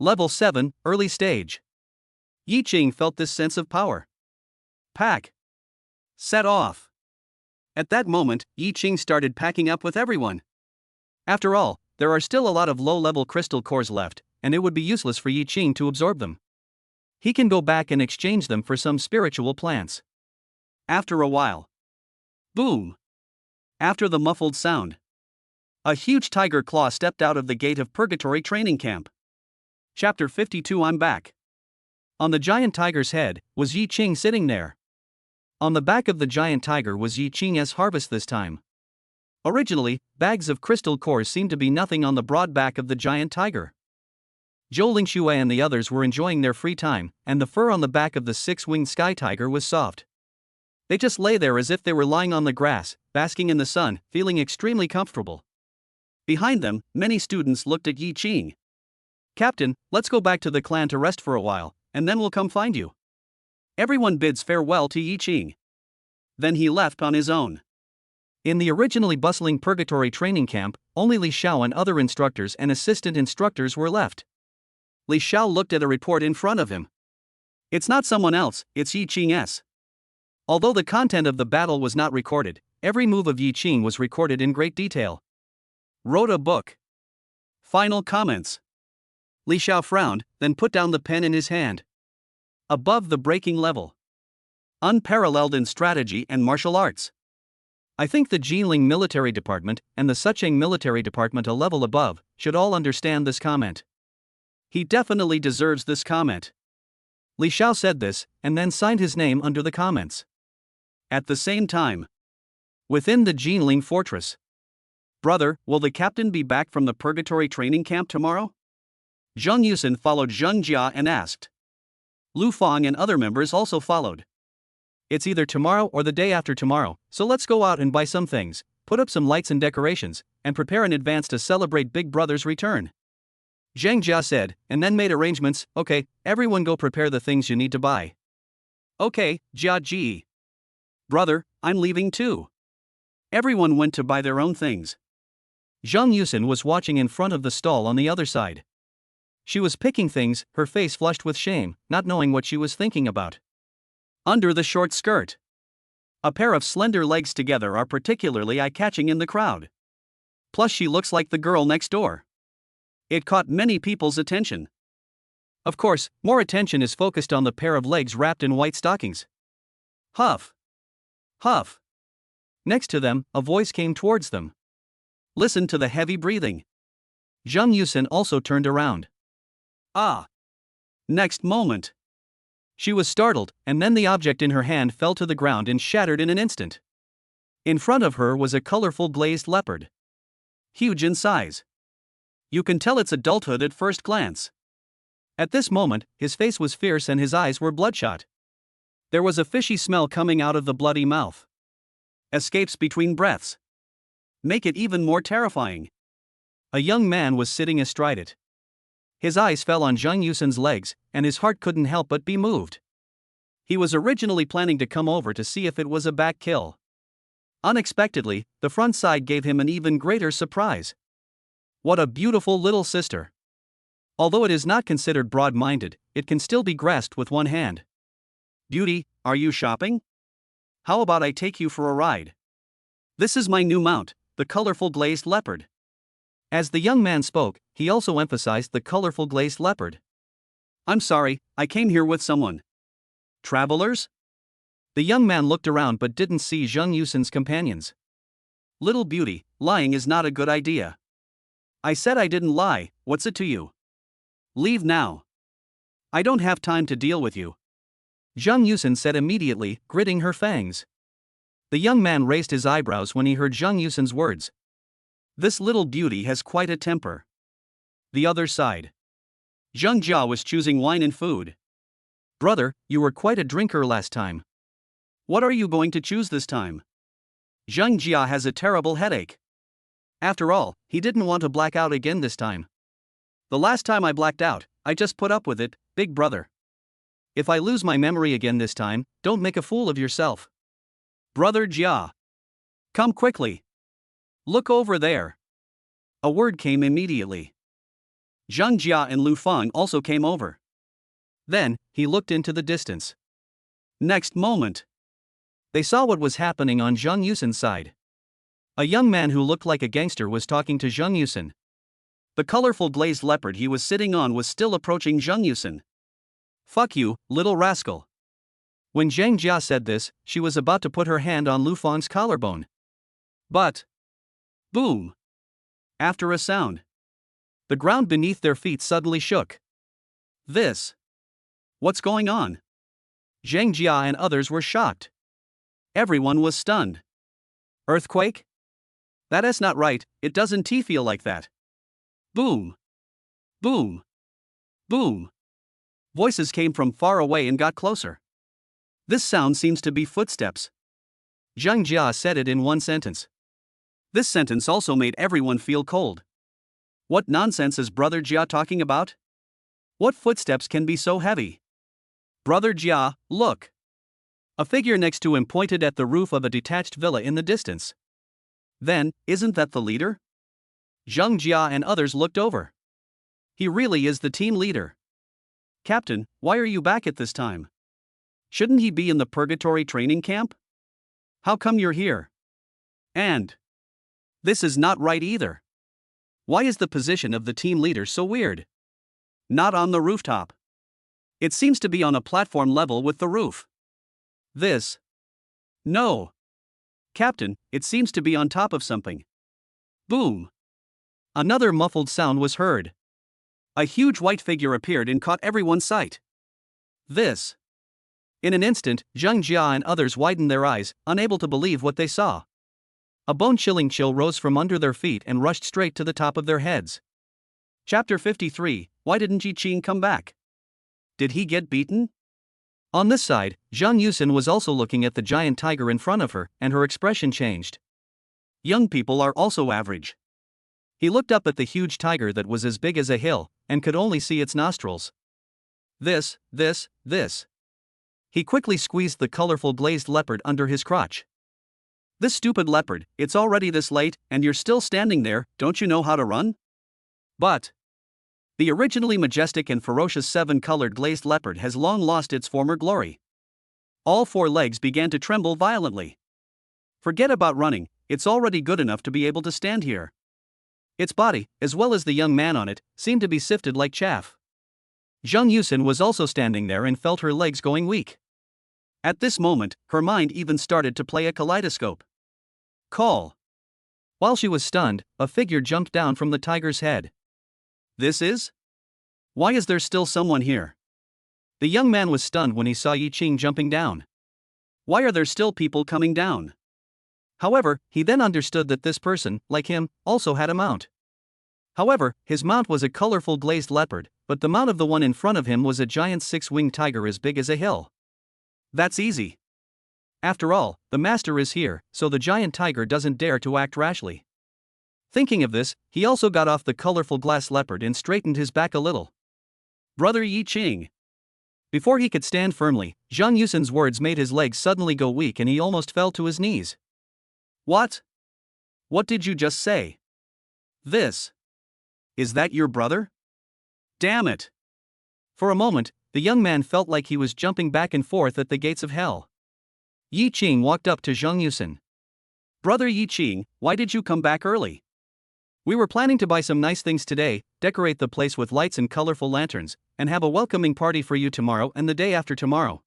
Level 7, early stage. Yi Qing felt this sense of power. Pack. Set off. At that moment, Yi Qing started packing up with everyone. After all, there are still a lot of low-level crystal cores left, and it would be useless for Yi Qing to absorb them. He can go back and exchange them for some spiritual plants. After a while. Boom! After the muffled sound, a huge tiger claw stepped out of the gate of Purgatory Training Camp. Chapter 52. I'm back. On the giant tiger's head was Yi Qing sitting there. On the back of the giant tiger was Yi Qing's harvest this time. Originally, bags of crystal cores seemed to be nothing on the broad back of the giant tiger. Zhou Lingxue and the others were enjoying their free time, and the fur on the back of the 6-winged sky tiger was soft. They just lay there as if they were lying on the grass, basking in the sun, feeling extremely comfortable. Behind them, many students looked at Yi Qing. "Captain, let's go back to the clan to rest for a while, and then we'll come find you." Everyone bids farewell to Yi Qing. Then he left on his own. In the originally bustling Purgatory training camp, only Li Xiao and other instructors and assistant instructors were left. Li Xiao looked at a report in front of him. It's not someone else, it's Yi Qing's. Although the content of the battle was not recorded, every move of Yi Qing was recorded in great detail. Wrote a book. Final comments. Li Xiao frowned, then put down the pen in his hand. Above the breaking level. Unparalleled in strategy and martial arts. I think the Jinling Military Department and the Sucheng Military Department a level above should all understand this comment. He definitely deserves this comment. Li Xiao said this, and then signed his name under the comments. At the same time, within the Jinling fortress. "Brother, will the captain be back from the Purgatory training camp tomorrow?" Zheng Yusen followed Zheng Jia and asked. Lu Fang and other members also followed. "It's either tomorrow or the day after tomorrow, so let's go out and buy some things, put up some lights and decorations, and prepare in advance to celebrate Big Brother's return." Zheng Jia said, and then made arrangements. "Okay, everyone go prepare the things you need to buy." "Okay, Jia Ji." "Brother, I'm leaving too." Everyone went to buy their own things. Zheng Yusen was watching in front of the stall on the other side. She was picking things, her face flushed with shame, not knowing what she was thinking about. Under the short skirt. A pair of slender legs together are particularly eye-catching in the crowd. Plus she looks like the girl next door. It caught many people's attention. Of course, more attention is focused on the pair of legs wrapped in white stockings. Huff. Huff. Next to them, a voice came towards them. Listen to the heavy breathing. Zheng Yusen also turned around. Ah. Next moment. She was startled, and then the object in her hand fell to the ground and shattered in an instant. In front of her was a colorful glazed leopard. Huge in size. You can tell its adulthood at first glance. At this moment, his face was fierce and his eyes were bloodshot. There was a fishy smell coming out of the bloody mouth. Escapes between breaths. Make it even more terrifying. A young man was sitting astride it. His eyes fell on Zheng Yusen's legs, and his heart couldn't help but be moved. He was originally planning to come over to see if it was a back kill. Unexpectedly, the front side gave him an even greater surprise. What a beautiful little sister. Although it is not considered broad-minded, it can still be grasped with one hand. Beauty, are you shopping? How about I take you for a ride? This is my new mount, the colorful glazed leopard. As the young man spoke, he also emphasized the colorful glazed leopard. I'm sorry, I came here with someone. Travelers? The young man looked around but didn't see Zheng Yusen's companions. Little beauty, lying is not a good idea. I said I didn't lie, what's it to you? Leave now. I don't have time to deal with you. Zheng Yusen said immediately, gritting her fangs. The young man raised his eyebrows when he heard Zheng Yusen's words. This little beauty has quite a temper. The other side. Zheng Jia was choosing wine and food. Brother, you were quite a drinker last time. What are you going to choose this time? Zheng Jia has a terrible headache. After all, he didn't want to black out again this time. The last time I blacked out, I just put up with it, big brother. If I lose my memory again this time, don't make a fool of yourself. Brother Jia. Come quickly. Look over there. A word came immediately. Zheng Jia and Lu Fang also came over. Then, he looked into the distance. Next moment, they saw what was happening on Zheng Yusen's side. A young man who looked like a gangster was talking to Zheng Yusen. The colorful glazed leopard he was sitting on was still approaching Zheng Yusen. Fuck you, little rascal. When Zheng Jia said this, she was about to put her hand on Lu Fang's collarbone. But, boom! After a sound, the ground beneath their feet suddenly shook. This. What's going on? Zheng Jia and others were shocked. Everyone was stunned. Earthquake? That's not right, it doesn't feel like that. Boom! Boom! Boom! Voices came from far away and got closer. This sound seems to be footsteps. Zheng Jia said it in one sentence. This sentence also made everyone feel cold. What nonsense is Brother Jia talking about? What footsteps can be so heavy? Brother Jia, look! A figure next to him pointed at the roof of a detached villa in the distance. Then, isn't that the leader? Zheng Jia and others looked over. He really is the team leader. Captain, why are you back at this time? Shouldn't he be in the purgatory training camp? How come you're here? And this is not right either. Why is the position of the team leader so weird? Not on the rooftop. It seems to be on a platform level with the roof. This. No. Captain, it seems to be on top of something. Boom. Another muffled sound was heard. A huge white figure appeared and caught everyone's sight. This. In an instant, Zheng Jia and others widened their eyes, unable to believe what they saw. A bone-chilling chill rose from under their feet and rushed straight to the top of their heads. Chapter 53, Why didn't Yi Qing come back? Did he get beaten? On this side, Zhang Yusin was also looking at the giant tiger in front of her, and her expression changed. Young people are also average. He looked up at the huge tiger that was as big as a hill, and could only see its nostrils. This. He quickly squeezed the colorful glazed leopard under his crotch. This stupid leopard, it's already this late, and you're still standing there, don't you know how to run? But the originally majestic and ferocious 7-colored glazed leopard has long lost its former glory. All 4 legs began to tremble violently. Forget about running, it's already good enough to be able to stand here. Its body, as well as the young man on it, seemed to be sifted like chaff. Zheng Yusin was also standing there and felt her legs going weak. At this moment, her mind even started to play a kaleidoscope. Call. While she was stunned, a figure jumped down from the tiger's head. This is? Why is there still someone here? The young man was stunned when he saw Yi Qing jumping down. Why are there still people coming down? However, he then understood that this person, like him, also had a mount. However, his mount was a colorful glazed leopard, but the mount of the one in front of him was a giant 6-winged tiger as big as a hill. That's easy. After all, the master is here, so the giant tiger doesn't dare to act rashly. Thinking of this, he also got off the colorful glass leopard and straightened his back a little. Brother Yi Qing. Before he could stand firmly, Zhang Yusin's words made his legs suddenly go weak and he almost fell to his knees. What? What did you just say? This. Is that your brother? Damn it. For a moment, the young man felt like he was jumping back and forth at the gates of hell. Yi Qing walked up to Zhang Yusin. Brother Yi Qing, why did you come back early? We were planning to buy some nice things today, decorate the place with lights and colorful lanterns, and have a welcoming party for you tomorrow and the day after tomorrow.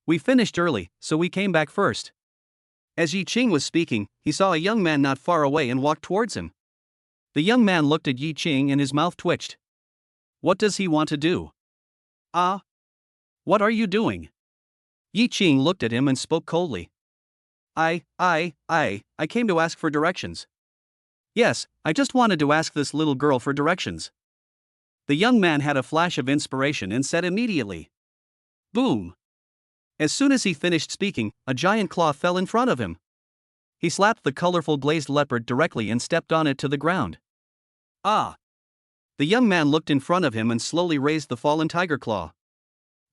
We finished early, so we came back first. As Yi Qing was speaking, he saw a young man not far away and walked towards him. The young man looked at Yi Qing and his mouth twitched. What does he want to do? What are you doing? Yi Qing looked at him and spoke coldly. I came to ask for directions. Yes, I just wanted to ask this little girl for directions. The young man had a flash of inspiration and said immediately. Boom! As soon as he finished speaking, a giant claw fell in front of him. He slapped the colorful glazed leopard directly and stepped on it to the ground. The young man looked in front of him and slowly raised the fallen tiger claw.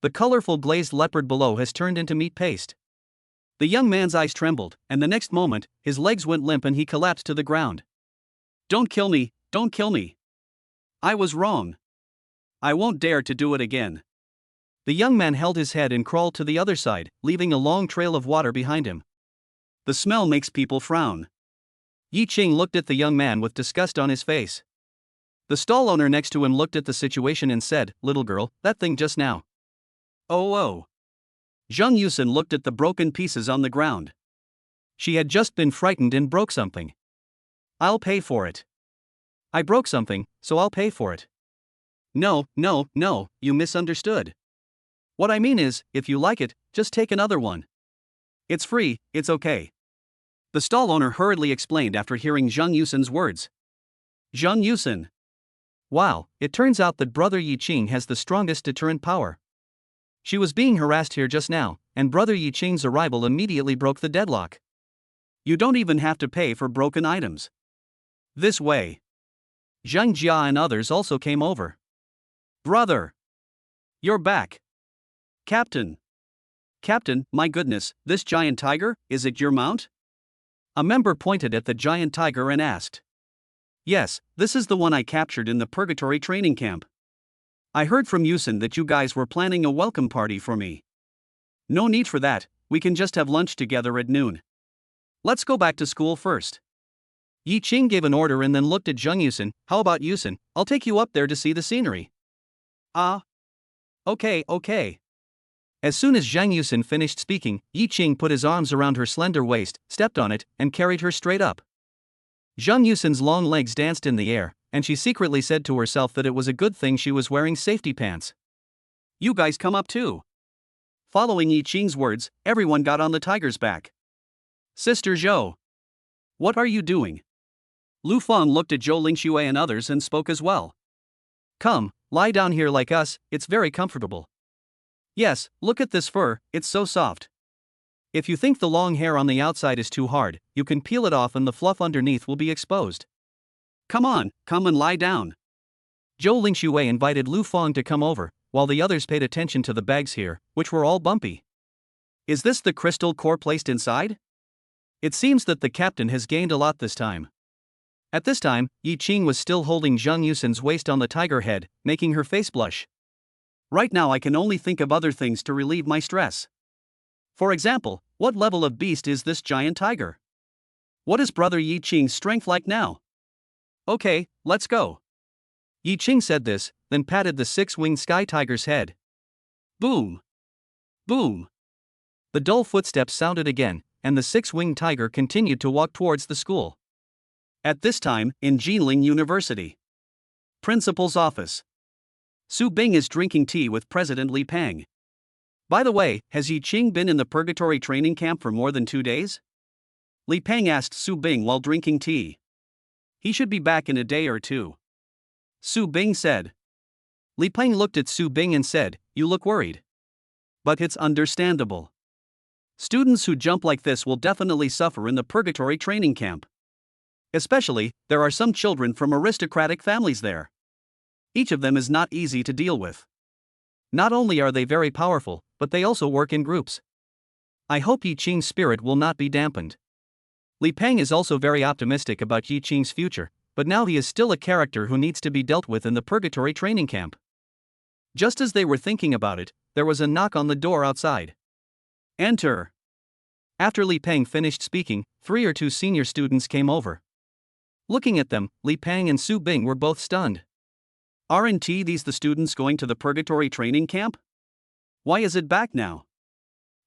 The colorful glazed leopard below has turned into meat paste. The young man's eyes trembled, and the next moment, his legs went limp and he collapsed to the ground. Don't kill me, don't kill me. I was wrong. I won't dare to do it again. The young man held his head and crawled to the other side, leaving a long trail of water behind him. The smell makes people frown. Yi Qing looked at the young man with disgust on his face. The stall owner next to him looked at the situation and said, Little girl, that thing just now. Oh. Zhang Yusin looked at the broken pieces on the ground. She had just been frightened and broke something. I'll pay for it. I broke something, so I'll pay for it. No, you misunderstood. What I mean is, if you like it, just take another one. It's free, it's okay. The stall owner hurriedly explained after hearing Zhang Yusin's words. Zhang Yusin. Wow, it turns out that Brother Yi Qing has the strongest deterrent power. She was being harassed here just now, and Brother Yi Qing's arrival immediately broke the deadlock. You don't even have to pay for broken items. This way. Zhang Jia and others also came over. Brother! You're back. Captain! Captain, my goodness, this giant tiger, is it your mount? A member pointed at the giant tiger and asked. Yes, this is the one I captured in the Purgatory training camp. I heard from Yusin that you guys were planning a welcome party for me. No need for that, we can just have lunch together at noon. Let's go back to school first. Yi Qing gave an order and then looked at Zheng Yusin. How about Yusin? I'll take you up there to see the scenery. Okay. As soon as Zhang Yusin finished speaking, Yi Qing put his arms around her slender waist, stepped on it, and carried her straight up. Zhang Yusin's long legs danced in the air, and she secretly said to herself that it was a good thing she was wearing safety pants. You guys come up too. Following Yi Qing's words, everyone got on the tiger's back. Sister Zhou. What are you doing? Lu Feng looked at Zhou Lingxue and others and spoke as well. Come, lie down here like us, it's very comfortable. Yes, look at this fur, it's so soft. If you think the long hair on the outside is too hard, you can peel it off and the fluff underneath will be exposed. Come on, come and lie down. Zhou Lingxue invited Lu Feng to come over, while the others paid attention to the bags here, which were all bumpy. Is this the crystal core placed inside? It seems that the captain has gained a lot this time. At this time, Yi Qing was still holding Zhang Yusin's waist on the tiger head, making her face blush. Right now I can only think of other things to relieve my stress. For example, what level of beast is this giant tiger? What is brother Yi Qing's strength like now? Okay, let's go. Yi Qing said this, then patted the six-winged sky tiger's head. Boom! Boom! The dull footsteps sounded again, and the six-winged tiger continued to walk towards the school. At this time, in Jinling University. Principal's office. Su Bing is drinking tea with President Li Peng. By the way, has Yi Qing been in the Purgatory training camp for more than 2 days? Li Peng asked Su Bing while drinking tea. He should be back in a day or two. Su Bing said. Li Peng looked at Su Bing and said, You look worried. But it's understandable. Students who jump like this will definitely suffer in the Purgatory training camp. Especially, there are some children from aristocratic families there. Each of them is not easy to deal with. Not only are they very powerful, but they also work in groups. I hope Yi Qing's spirit will not be dampened. Li Peng is also very optimistic about Yi Qing's future, but now he is still a character who needs to be dealt with in the Purgatory training camp. Just as they were thinking about it, there was a knock on the door outside. Enter. After Li Peng finished speaking, 3 or 2 senior students came over. Looking at them, Li Peng and Su Bing were both stunned. Aren't these the students going to the Purgatory training camp? Why is it back now?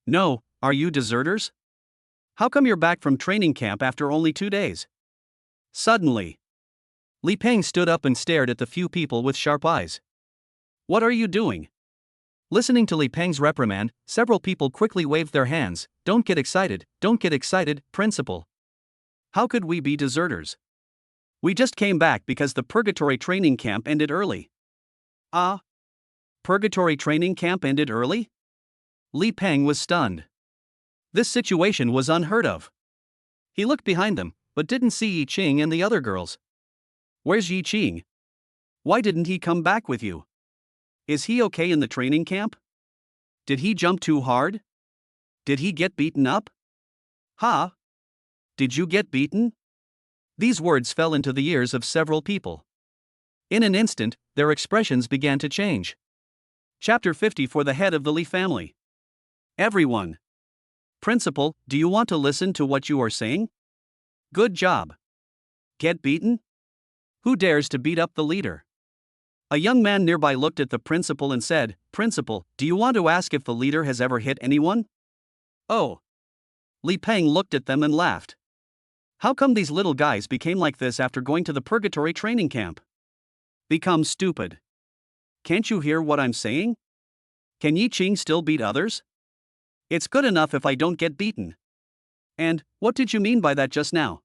No, are you deserters? How come you're back from training camp after only 2 days? Suddenly, Li Peng stood up and stared at the few people with sharp eyes. What are you doing? Listening to Li Peng's reprimand, several people quickly waved their hands. Don't get excited, principal. How could we be deserters? We just came back because the Purgatory training camp ended early. Purgatory training camp ended early? Li Peng was stunned. This situation was unheard of. He looked behind them, but didn't see Yi Qing and the other girls. Where's Yi Qing? Why didn't he come back with you? Is he okay in the training camp? Did he jump too hard? Did he get beaten up? Did you get beaten? These words fell into the ears of several people. In an instant, their expressions began to change. Chapter 50 for the head of the Li family. Everyone. Principal, do you want to listen to what you are saying? Good job. Get beaten? Who dares to beat up the leader? A young man nearby looked at the principal and said, Principal, do you want to ask if the leader has ever hit anyone? Oh. Li Peng looked at them and laughed. How come these little guys became like this after going to the Purgatory training camp? Become stupid. Can't you hear what I'm saying? Can Yi Qing still beat others? It's good enough if I don't get beaten. And, what did you mean by that just now?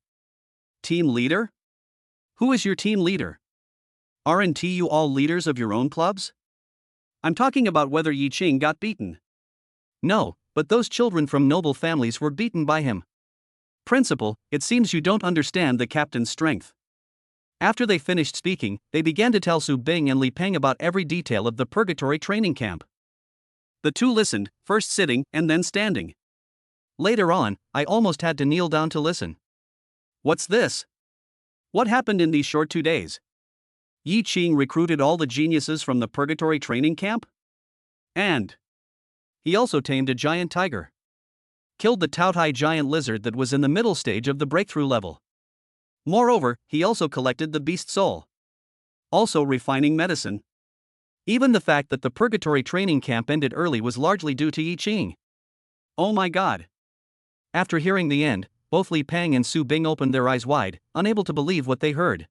Team leader? Who is your team leader? Aren't you all leaders of your own clubs? I'm talking about whether Yi Qing got beaten. No, but those children from noble families were beaten by him. Principal, it seems you don't understand the captain's strength. After they finished speaking, they began to tell Su Bing and Li Peng about every detail of the purgatory training camp. The two listened, first sitting and then standing. Later on, I almost had to kneel down to listen. What's this? What happened in these short 2 days? Yi Qing recruited all the geniuses from the purgatory training camp? And he also tamed a giant tiger. Killed the Taotai giant lizard that was in the middle stage of the breakthrough level. Moreover, he also collected the beast soul. Also refining medicine. Even the fact that the purgatory training camp ended early was largely due to Yi Qing. Oh my god. After hearing the end, both Li Peng and Su Bing opened their eyes wide, unable to believe what they heard.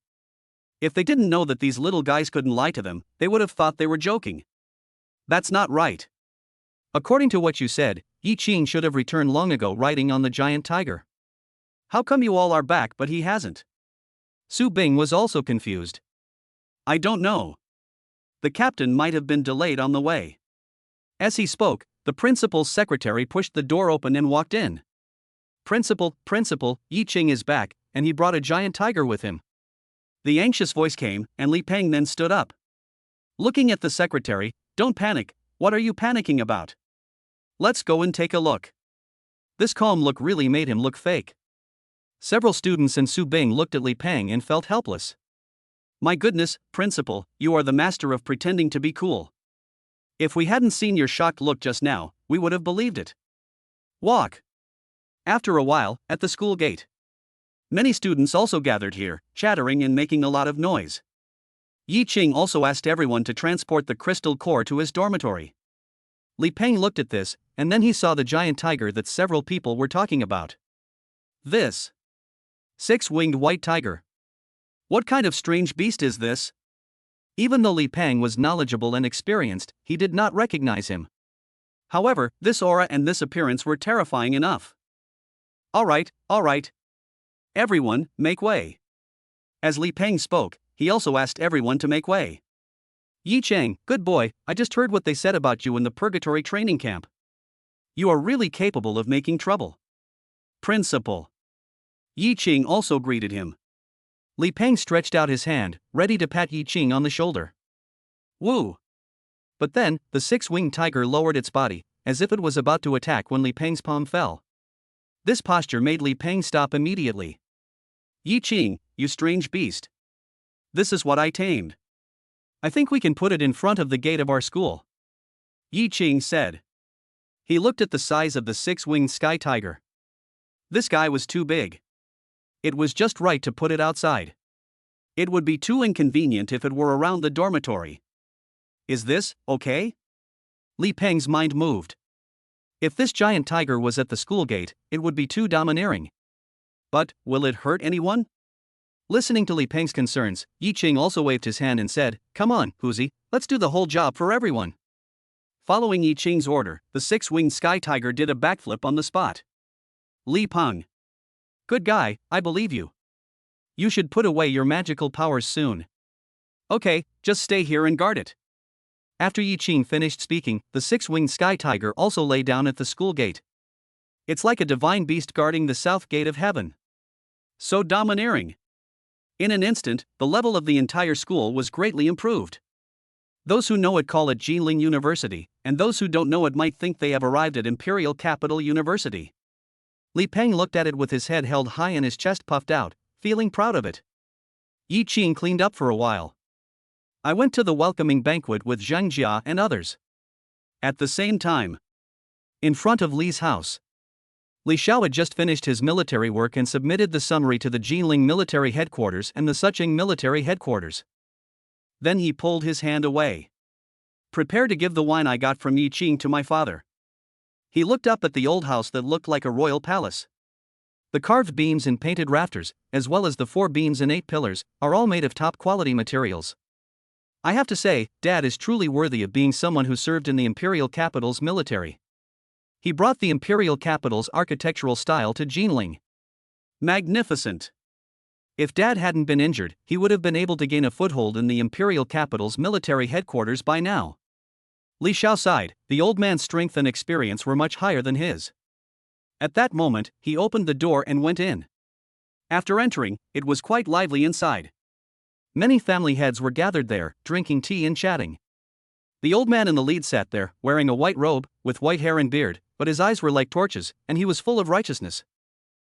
If they didn't know that these little guys couldn't lie to them, they would have thought they were joking. That's not right. According to what you said, Yi Qing should have returned long ago riding on the giant tiger. How come you all are back but he hasn't? Su Bing was also confused. I don't know. The captain might have been delayed on the way. As he spoke, the principal's secretary pushed the door open and walked in. Principal, Yi Qing is back, and he brought a giant tiger with him. The anxious voice came, and Li Peng then stood up. Looking at the secretary, don't panic, what are you panicking about? Let's go and take a look. This calm look really made him look fake. Several students and Su Bing looked at Li Peng and felt helpless. My goodness, Principal, you are the master of pretending to be cool. If we hadn't seen your shocked look just now, we would have believed it. Walk. After a while, at the school gate. Many students also gathered here, chattering and making a lot of noise. Yi Qing also asked everyone to transport the crystal core to his dormitory. Li Peng looked at this, and then he saw the giant tiger that several people were talking about. This six-winged white tiger. What kind of strange beast is this? Even though Li Peng was knowledgeable and experienced, he did not recognize him. However, this aura and this appearance were terrifying enough. All right. Everyone, make way. As Li Peng spoke, he also asked everyone to make way. Yi Cheng, good boy, I just heard what they said about you in the purgatory training camp. You are really capable of making trouble. Principal. Yi Qing also greeted him. Li Peng stretched out his hand, ready to pat Yi Qing on the shoulder. Woo! But then, the six-winged tiger lowered its body, as if it was about to attack when Li Peng's palm fell. This posture made Li Peng stop immediately. Yi Qing, you strange beast. This is what I tamed. I think we can put it in front of the gate of our school. Yi Qing said. He looked at the size of the six-winged sky tiger. This guy was too big. It was just right to put it outside. It would be too inconvenient if it were around the dormitory. Is this okay? Li Peng's mind moved. If this giant tiger was at the school gate, it would be too domineering. But, will it hurt anyone? Listening to Li Peng's concerns, Yi Qing also waved his hand and said, Come on, Huzi, let's do the whole job for everyone. Following Yi Qing's order, the six-winged sky tiger did a backflip on the spot. Li Peng. Good guy, I believe you. You should put away your magical powers soon. Okay, just stay here and guard it. After Yi Qing finished speaking, the six-winged sky tiger also lay down at the school gate. It's like a divine beast guarding the south gate of heaven. So domineering. In an instant, the level of the entire school was greatly improved. Those who know it call it Jinling University, and those who don't know it might think they have arrived at Imperial Capital University. Li Peng looked at it with his head held high and his chest puffed out, feeling proud of it. Yi Qing cleaned up for a while. I went to the welcoming banquet with Zhang Jia and others. At the same time, in front of Li's house, Li Xiao had just finished his military work and submitted the summary to the Jinling military headquarters and the Suqing military headquarters. Then he pulled his hand away. Prepare to give the wine I got from Yi Qing to my father. He looked up at the old house that looked like a royal palace. The carved beams and painted rafters, as well as the 4 beams and 8 pillars, are all made of top-quality materials. I have to say, Dad is truly worthy of being someone who served in the imperial capital's military. He brought the imperial capital's architectural style to Jinling. Magnificent. If Dad hadn't been injured, he would have been able to gain a foothold in the imperial capital's military headquarters by now. Li Xiao sighed, the old man's strength and experience were much higher than his. At that moment, he opened the door and went in. After entering, it was quite lively inside. Many family heads were gathered there, drinking tea and chatting. The old man in the lead sat there, wearing a white robe, with white hair and beard, but his eyes were like torches, and he was full of righteousness.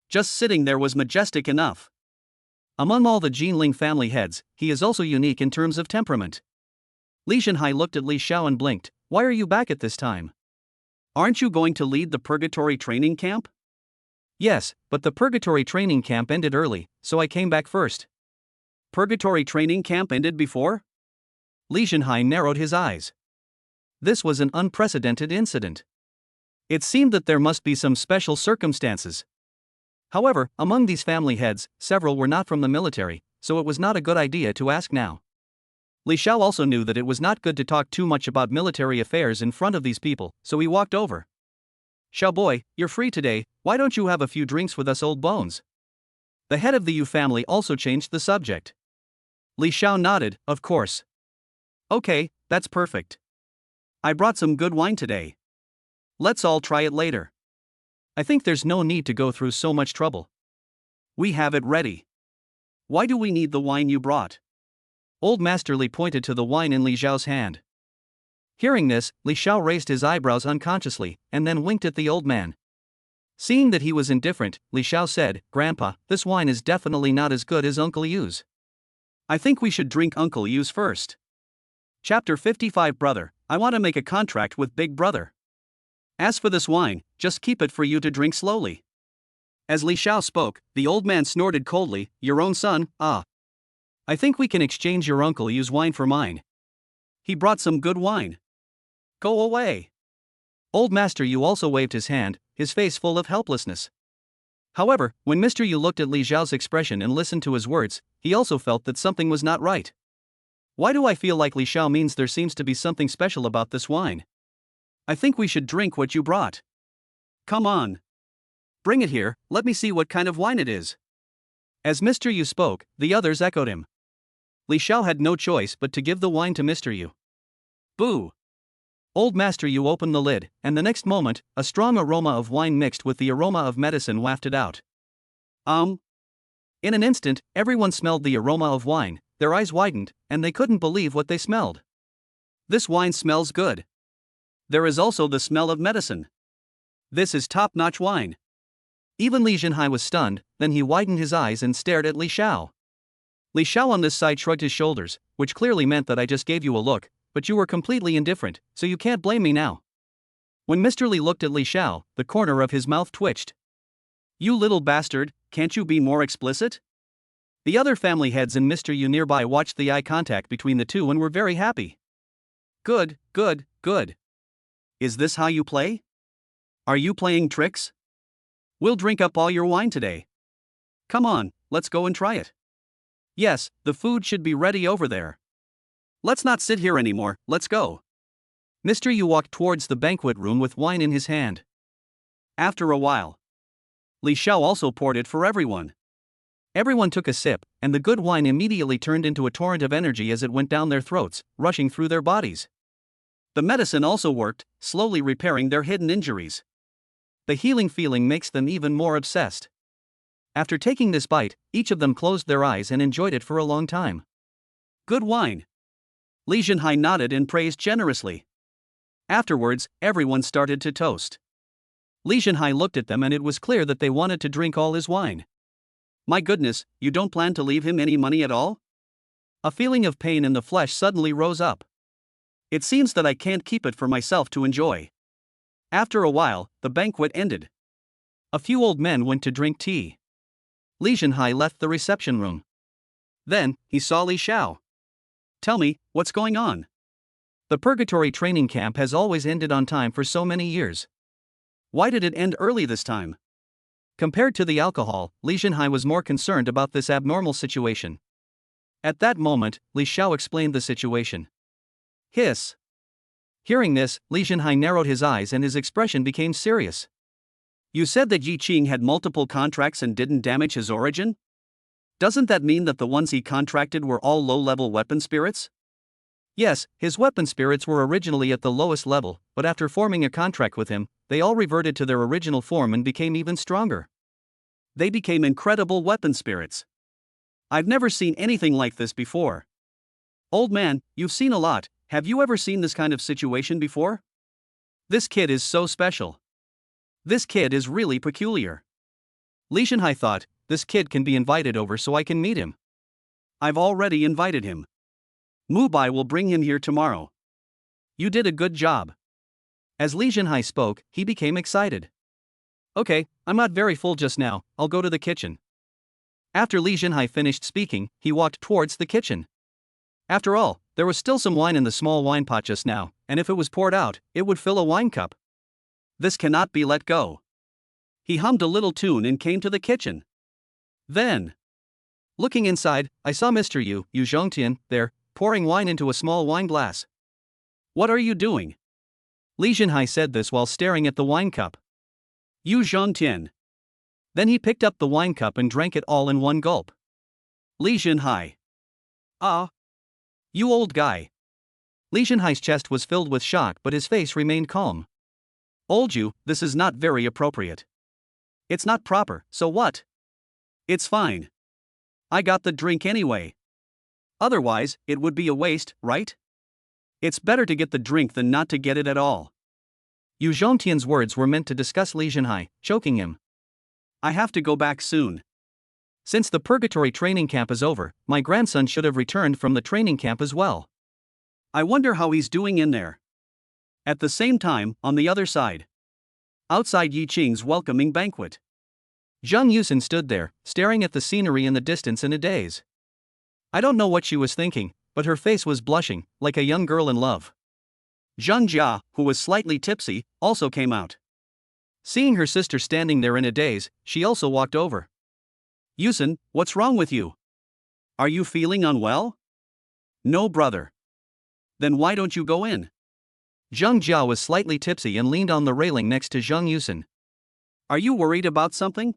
Just sitting there was majestic enough. Among all the Jinling family heads, he is also unique in terms of temperament. Li Zhenhai looked at Li Xiao and blinked. Why are you back at this time? Aren't you going to lead the purgatory training camp? Yes, but the purgatory training camp ended early, so I came back first. Purgatory training camp ended before? Li Zhenhai narrowed his eyes. This was an unprecedented incident. It seemed that there must be some special circumstances. However, among these family heads, several were not from the military, so it was not a good idea to ask now. Li Xiao also knew that it was not good to talk too much about military affairs in front of these people, so he walked over. Xiao boy, you're free today, why don't you have a few drinks with us old bones? The head of the Yu family also changed the subject. Li Xiao nodded, of course. Okay, that's perfect. I brought some good wine today. Let's all try it later. I think there's no need to go through so much trouble. We have it ready. Why do we need the wine you brought? Old Master Li pointed to the wine in Li Xiao's hand. Hearing this, Li Xiao raised his eyebrows unconsciously, and then winked at the old man. Seeing that he was indifferent, Li Xiao said, Grandpa, this wine is definitely not as good as Uncle Yu's. I think we should drink Uncle Yu's first. Chapter 55 Brother, I want to make a contract with Big Brother. As for this wine, just keep it for you to drink slowly. As Li Xiao spoke, the old man snorted coldly, Your own son, ah. I think we can exchange your Uncle Yu's wine for mine. He brought some good wine. Go away. Old Master Yu also waved his hand, his face full of helplessness. However, when Mr. Yu looked at Li Xiao's expression and listened to his words, he also felt that something was not right. Why do I feel like Li Xiao means there seems to be something special about this wine? I think we should drink what you brought. Come on. Bring it here, let me see what kind of wine it is. As Mr. Yu spoke, the others echoed him. Li Xiao had no choice but to give the wine to Mr. Yu. Boo! Old Master Yu opened the lid, and the next moment, a strong aroma of wine mixed with the aroma of medicine wafted out. In an instant, everyone smelled the aroma of wine, their eyes widened, and they couldn't believe what they smelled. This wine smells good. There is also the smell of medicine. This is top-notch wine. Even Li Zhenhai was stunned, then he widened his eyes and stared at Li Xiao. Li Xiao on this side shrugged his shoulders, which clearly meant that I just gave you a look, but you were completely indifferent, so you can't blame me now. When Mr. Li looked at Li Xiao, the corner of his mouth twitched. You little bastard, can't you be more explicit? The other family heads and Mr. Yu nearby watched the eye contact between the two and were very happy. Good, good, good. Is this how you play? Are you playing tricks? We'll drink up all your wine today. Come on, let's go and try it. Yes, the food should be ready over there. Let's not sit here anymore, let's go. Mr. Yu walked towards the banquet room with wine in his hand. After a while, Li Xiao also poured it for everyone. Everyone took a sip, and the good wine immediately turned into a torrent of energy as it went down their throats, rushing through their bodies. The medicine also worked, slowly repairing their hidden injuries. The healing feeling makes them even more obsessed. After taking this bite, each of them closed their eyes and enjoyed it for a long time. Good wine. Li Zhenhai nodded and praised generously. Afterwards, everyone started to toast. Li Zhenhai looked at them and it was clear that they wanted to drink all his wine. My goodness, you don't plan to leave him any money at all? A feeling of pain in the flesh suddenly rose up. It seems that I can't keep it for myself to enjoy. After a while, the banquet ended. A few old men went to drink tea. Li Zhenhai left the reception room. Then, he saw Li Xiao. Tell me, what's going on? The purgatory training camp has always ended on time for so many years. Why did it end early this time? Compared to the alcohol, Li Zhenhai was more concerned about this abnormal situation. At that moment, Li Xiao explained the situation. Hiss. Hearing this, Li Zhenhai narrowed his eyes and his expression became serious. You said that Yi Qing had multiple contracts and didn't damage his origin? Doesn't that mean that the ones he contracted were all low-level weapon spirits? Yes, his weapon spirits were originally at the lowest level, but after forming a contract with him, they all reverted to their original form and became even stronger. They became incredible weapon spirits. I've never seen anything like this before. Old man, you've seen a lot. Have you ever seen this kind of situation before? This kid is so special. This kid is really peculiar. Li Shanhai thought, this kid can be invited over so I can meet him. I've already invited him. Mu Bai will bring him here tomorrow. You did a good job. As Li Shanhai spoke, he became excited. Okay, I'm not very full just now, I'll go to the kitchen. After Li Shanhai finished speaking, he walked towards the kitchen. After all, there was still some wine in the small wine pot just now, and if it was poured out, it would fill a wine cup. This cannot be let go. He hummed a little tune and came to the kitchen. Then, looking inside, I saw Mr. Yu Zhongtian, there, pouring wine into a small wine glass. What are you doing? Li Shanhai said this while staring at the wine cup. Yu Zhongtian. Then he picked up the wine cup and drank it all in one gulp. Li Shanhai. Ah. You old guy. Li Shanhai's chest was filled with shock, but his face remained calm. Old you, this is not very appropriate. It's not proper, so what? It's fine. I got the drink anyway. Otherwise, it would be a waste, right? It's better to get the drink than not to get it at all. Yu Zhongtian's words were meant to disgust Li Shanhai, choking him. I have to go back soon. Since the purgatory training camp is over, my grandson should have returned from the training camp as well. I wonder how he's doing in there. At the same time, on the other side, outside Yi Qing's welcoming banquet, Zhang Yusin stood there, staring at the scenery in the distance in a daze. I don't know what she was thinking, but her face was blushing, like a young girl in love. Zhang Jia, who was slightly tipsy, also came out. Seeing her sister standing there in a daze, she also walked over. Yusin, what's wrong with you? Are you feeling unwell? No, brother. Then why don't you go in? Zhang Jia was slightly tipsy and leaned on the railing next to Zhang Yusin. Are you worried about something?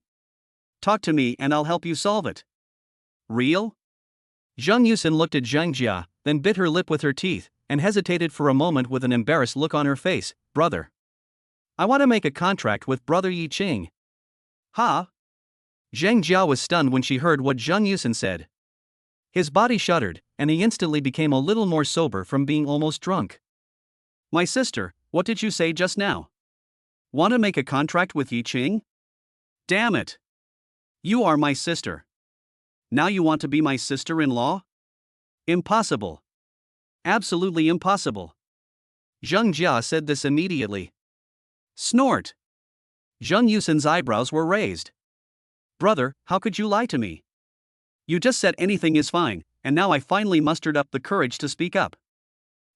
Talk to me and I'll help you solve it. Real? Zhang Yusin looked at Zhang Jia, then bit her lip with her teeth, and hesitated for a moment with an embarrassed look on her face. Brother. I want to make a contract with Brother Yi Qing. Huh? Zhang Jia was stunned when she heard what Zhang Yusin said. His body shuddered, and he instantly became a little more sober from being almost drunk. My sister, what did you say just now? Want to make a contract with Yi Qing? Damn it. You are my sister. Now you want to be my sister-in-law? Impossible. Absolutely impossible. Zhang Jia said this immediately. Snort. Zhang Yusin's eyebrows were raised. Brother, how could you lie to me? You just said anything is fine, and now I finally mustered up the courage to speak up.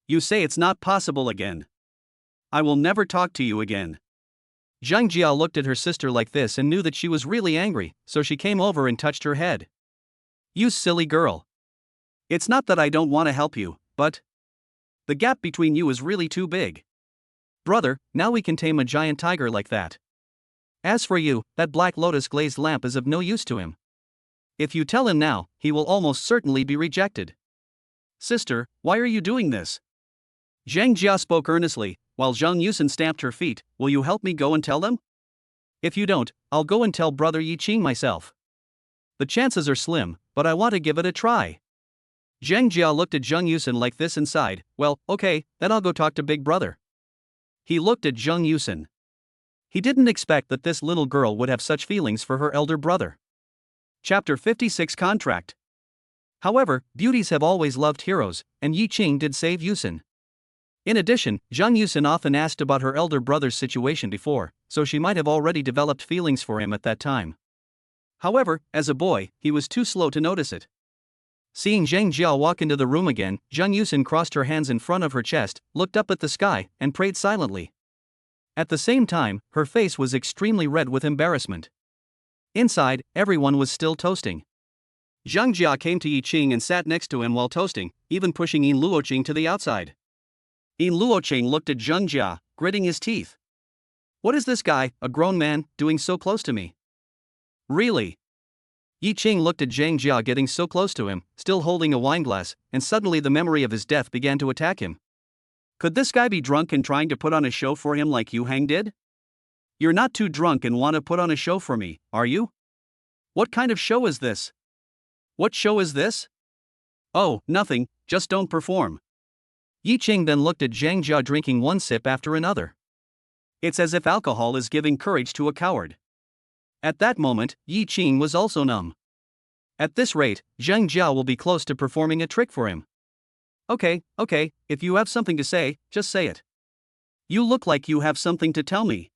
You say it's not possible again. I will never talk to you again. Zhang Jia looked at her sister like this and knew that she was really angry, so she came over and touched her head. You silly girl. It's not that I don't want to help you, but the gap between you is really too big. Brother, now we can tame a giant tiger like that. As for you, that black lotus glazed lamp is of no use to him. If you tell him now, he will almost certainly be rejected. Sister, why are you doing this? Zhang Jia spoke earnestly, while Zhang Yusin stamped her feet. Will you help me go and tell them? If you don't, I'll go and tell Brother Yi Qing myself. The chances are slim, but I want to give it a try. Zhang Jia looked at Zhang Yusin like this and sighed. Well, okay, then I'll go talk to Big Brother. He looked at Zhang Yusin. He didn't expect that this little girl would have such feelings for her elder brother. Chapter 56 Contract. However, beauties have always loved heroes, and Yi Qing did save Yusin. In addition, Zhang Yusin often asked about her elder brother's situation before, so she might have already developed feelings for him at that time. However, as a boy, he was too slow to notice it. Seeing Zhang Jia walk into the room again, Zhang Yusin crossed her hands in front of her chest, looked up at the sky, and prayed silently. At the same time, her face was extremely red with embarrassment. Inside, everyone was still toasting. Zhang Jia came to Yi Qing and sat next to him while toasting, even pushing Yin Luoqing to the outside. Yin Luoqing looked at Zhang Jia, gritting his teeth. What is this guy, a grown man, doing so close to me? Really? Yi Qing looked at Zhang Jia getting so close to him, still holding a wineglass, and suddenly the memory of his death began to attack him. Could this guy be drunk and trying to put on a show for him like Yu Hang did? You're not too drunk and want to put on a show for me, are you? What kind of show is this? What show is this? Oh, nothing, just don't perform. Yi Qing then looked at Zhang Jia drinking one sip after another. It's as if alcohol is giving courage to a coward. At that moment, Yi Qing was also numb. At this rate, Zhang Jia will be close to performing a trick for him. Okay, if you have something to say, just say it. You look like you have something to tell me.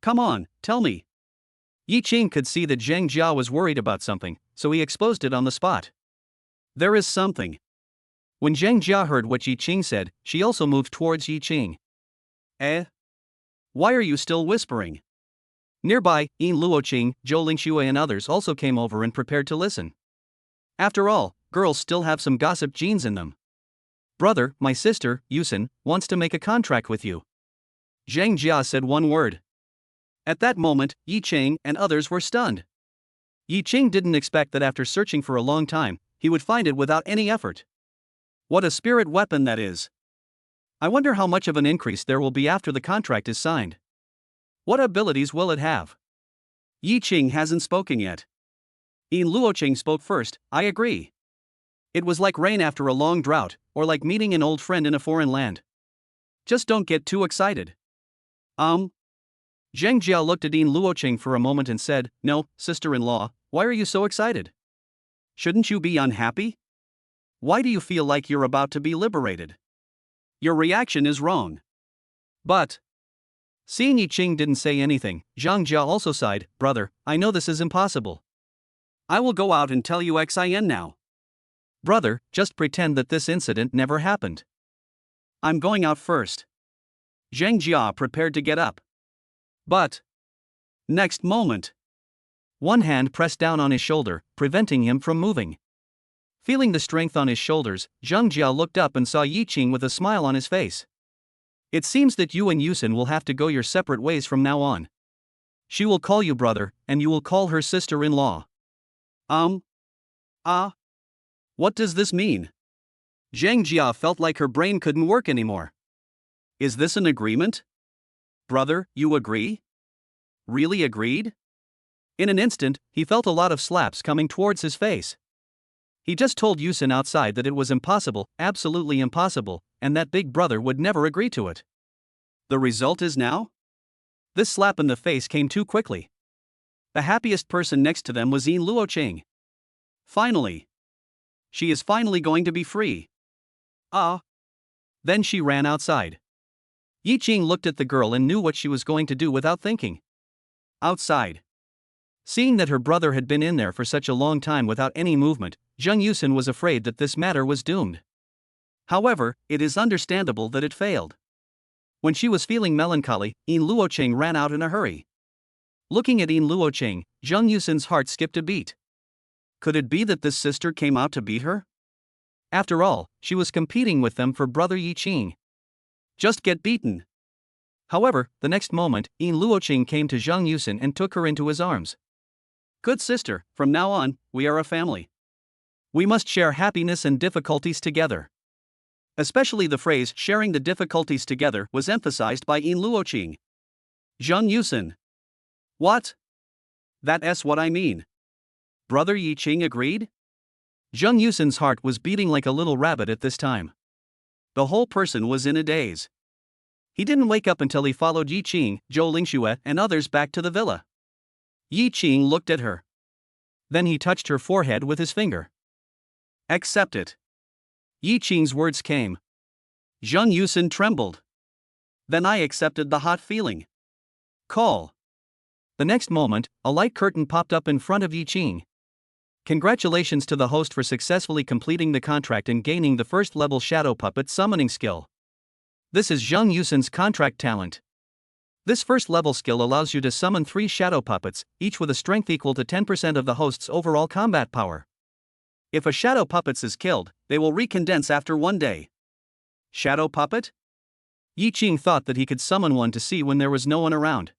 Come on, tell me. Yi Qing could see that Zhang Jia was worried about something, so he exposed it on the spot. There is something. When Zhang Jia heard what Yi Qing said, she also moved towards Yi Qing. Why are you still whispering? Nearby, Yin Luoqing, Zhou Lingxue and others also came over and prepared to listen. After all, girls still have some gossip genes in them. Brother, my sister, Yusin, wants to make a contract with you. Zhang Jia said one word. At that moment, Yi Qing and others were stunned. Yi Qing didn't expect that after searching for a long time, he would find it without any effort. What a spirit weapon that is. I wonder how much of an increase there will be after the contract is signed. What abilities will it have? Yi Qing hasn't spoken yet. Yin Luoqing spoke first. I agree. It was like rain after a long drought, or like meeting an old friend in a foreign land. Just don't get too excited. Zhang Jia looked at Yin Luoqing for a moment and said, No, sister-in-law, why are you so excited? Shouldn't you be unhappy? Why do you feel like you're about to be liberated? Your reaction is wrong. But seeing Yi Qing didn't say anything, Zhang Jia also sighed. Brother, I know this is impossible. I will go out and tell you Xin now. Brother, just pretend that this incident never happened. I'm going out first. Zhang Jia prepared to get up. But next moment, one hand pressed down on his shoulder, preventing him from moving. Feeling the strength on his shoulders, Zhang Jia looked up and saw Yi Qing with a smile on his face. It seems that you and Yusin will have to go your separate ways from now on. She will call you brother, and you will call her sister-in-law. What does this mean? Zhang Jia felt like her brain couldn't work anymore. Is this an agreement? Brother, you agree? Really agreed? In an instant, he felt a lot of slaps coming towards his face. He just told Yusin outside that it was impossible, absolutely impossible, and that big brother would never agree to it. The result is now? This slap in the face came too quickly. The happiest person next to them was Yin Luoqing. Finally. She is finally going to be free. Then she ran outside. Yi Qing looked at the girl and knew what she was going to do without thinking. Outside. Seeing that her brother had been in there for such a long time without any movement, Zheng Yusin was afraid that this matter was doomed. However, it is understandable that it failed. When she was feeling melancholy, Yin Luoqing ran out in a hurry. Looking at Yin Luoqing, Zheng Yusin's heart skipped a beat. Could it be that this sister came out to beat her? After all, she was competing with them for brother Yi Qing. Just get beaten. However, the next moment, Yin Luoqing came to Zheng Yusin and took her into his arms. Good sister, from now on, we are a family. We must share happiness and difficulties together. Especially the phrase sharing the difficulties together was emphasized by Yin Luoqing. Zheng Yusin. What? That's what I mean. Brother Yi Qing agreed? Zheng Yusin's heart was beating like a little rabbit at this time. The whole person was in a daze. He didn't wake up until he followed Yi Qing, Zhou Lingxue and others back to the villa. Yi Qing looked at her. Then he touched her forehead with his finger. Accept it. Yi Qing's words came. Zheng Yusin trembled. Then I accepted the hot feeling. Call. The next moment, a light curtain popped up in front of Yi Qing. Congratulations to the host for successfully completing the contract and gaining the first level shadow puppet summoning skill. This is Zheng Yusin's contract talent. This first level skill allows you to summon 3 shadow puppets, each with a strength equal to 10% of the host's overall combat power. If a shadow puppet is killed, they will recondense after 1 day. Shadow puppet? Yi Qing thought that he could summon one to see when there was no one around.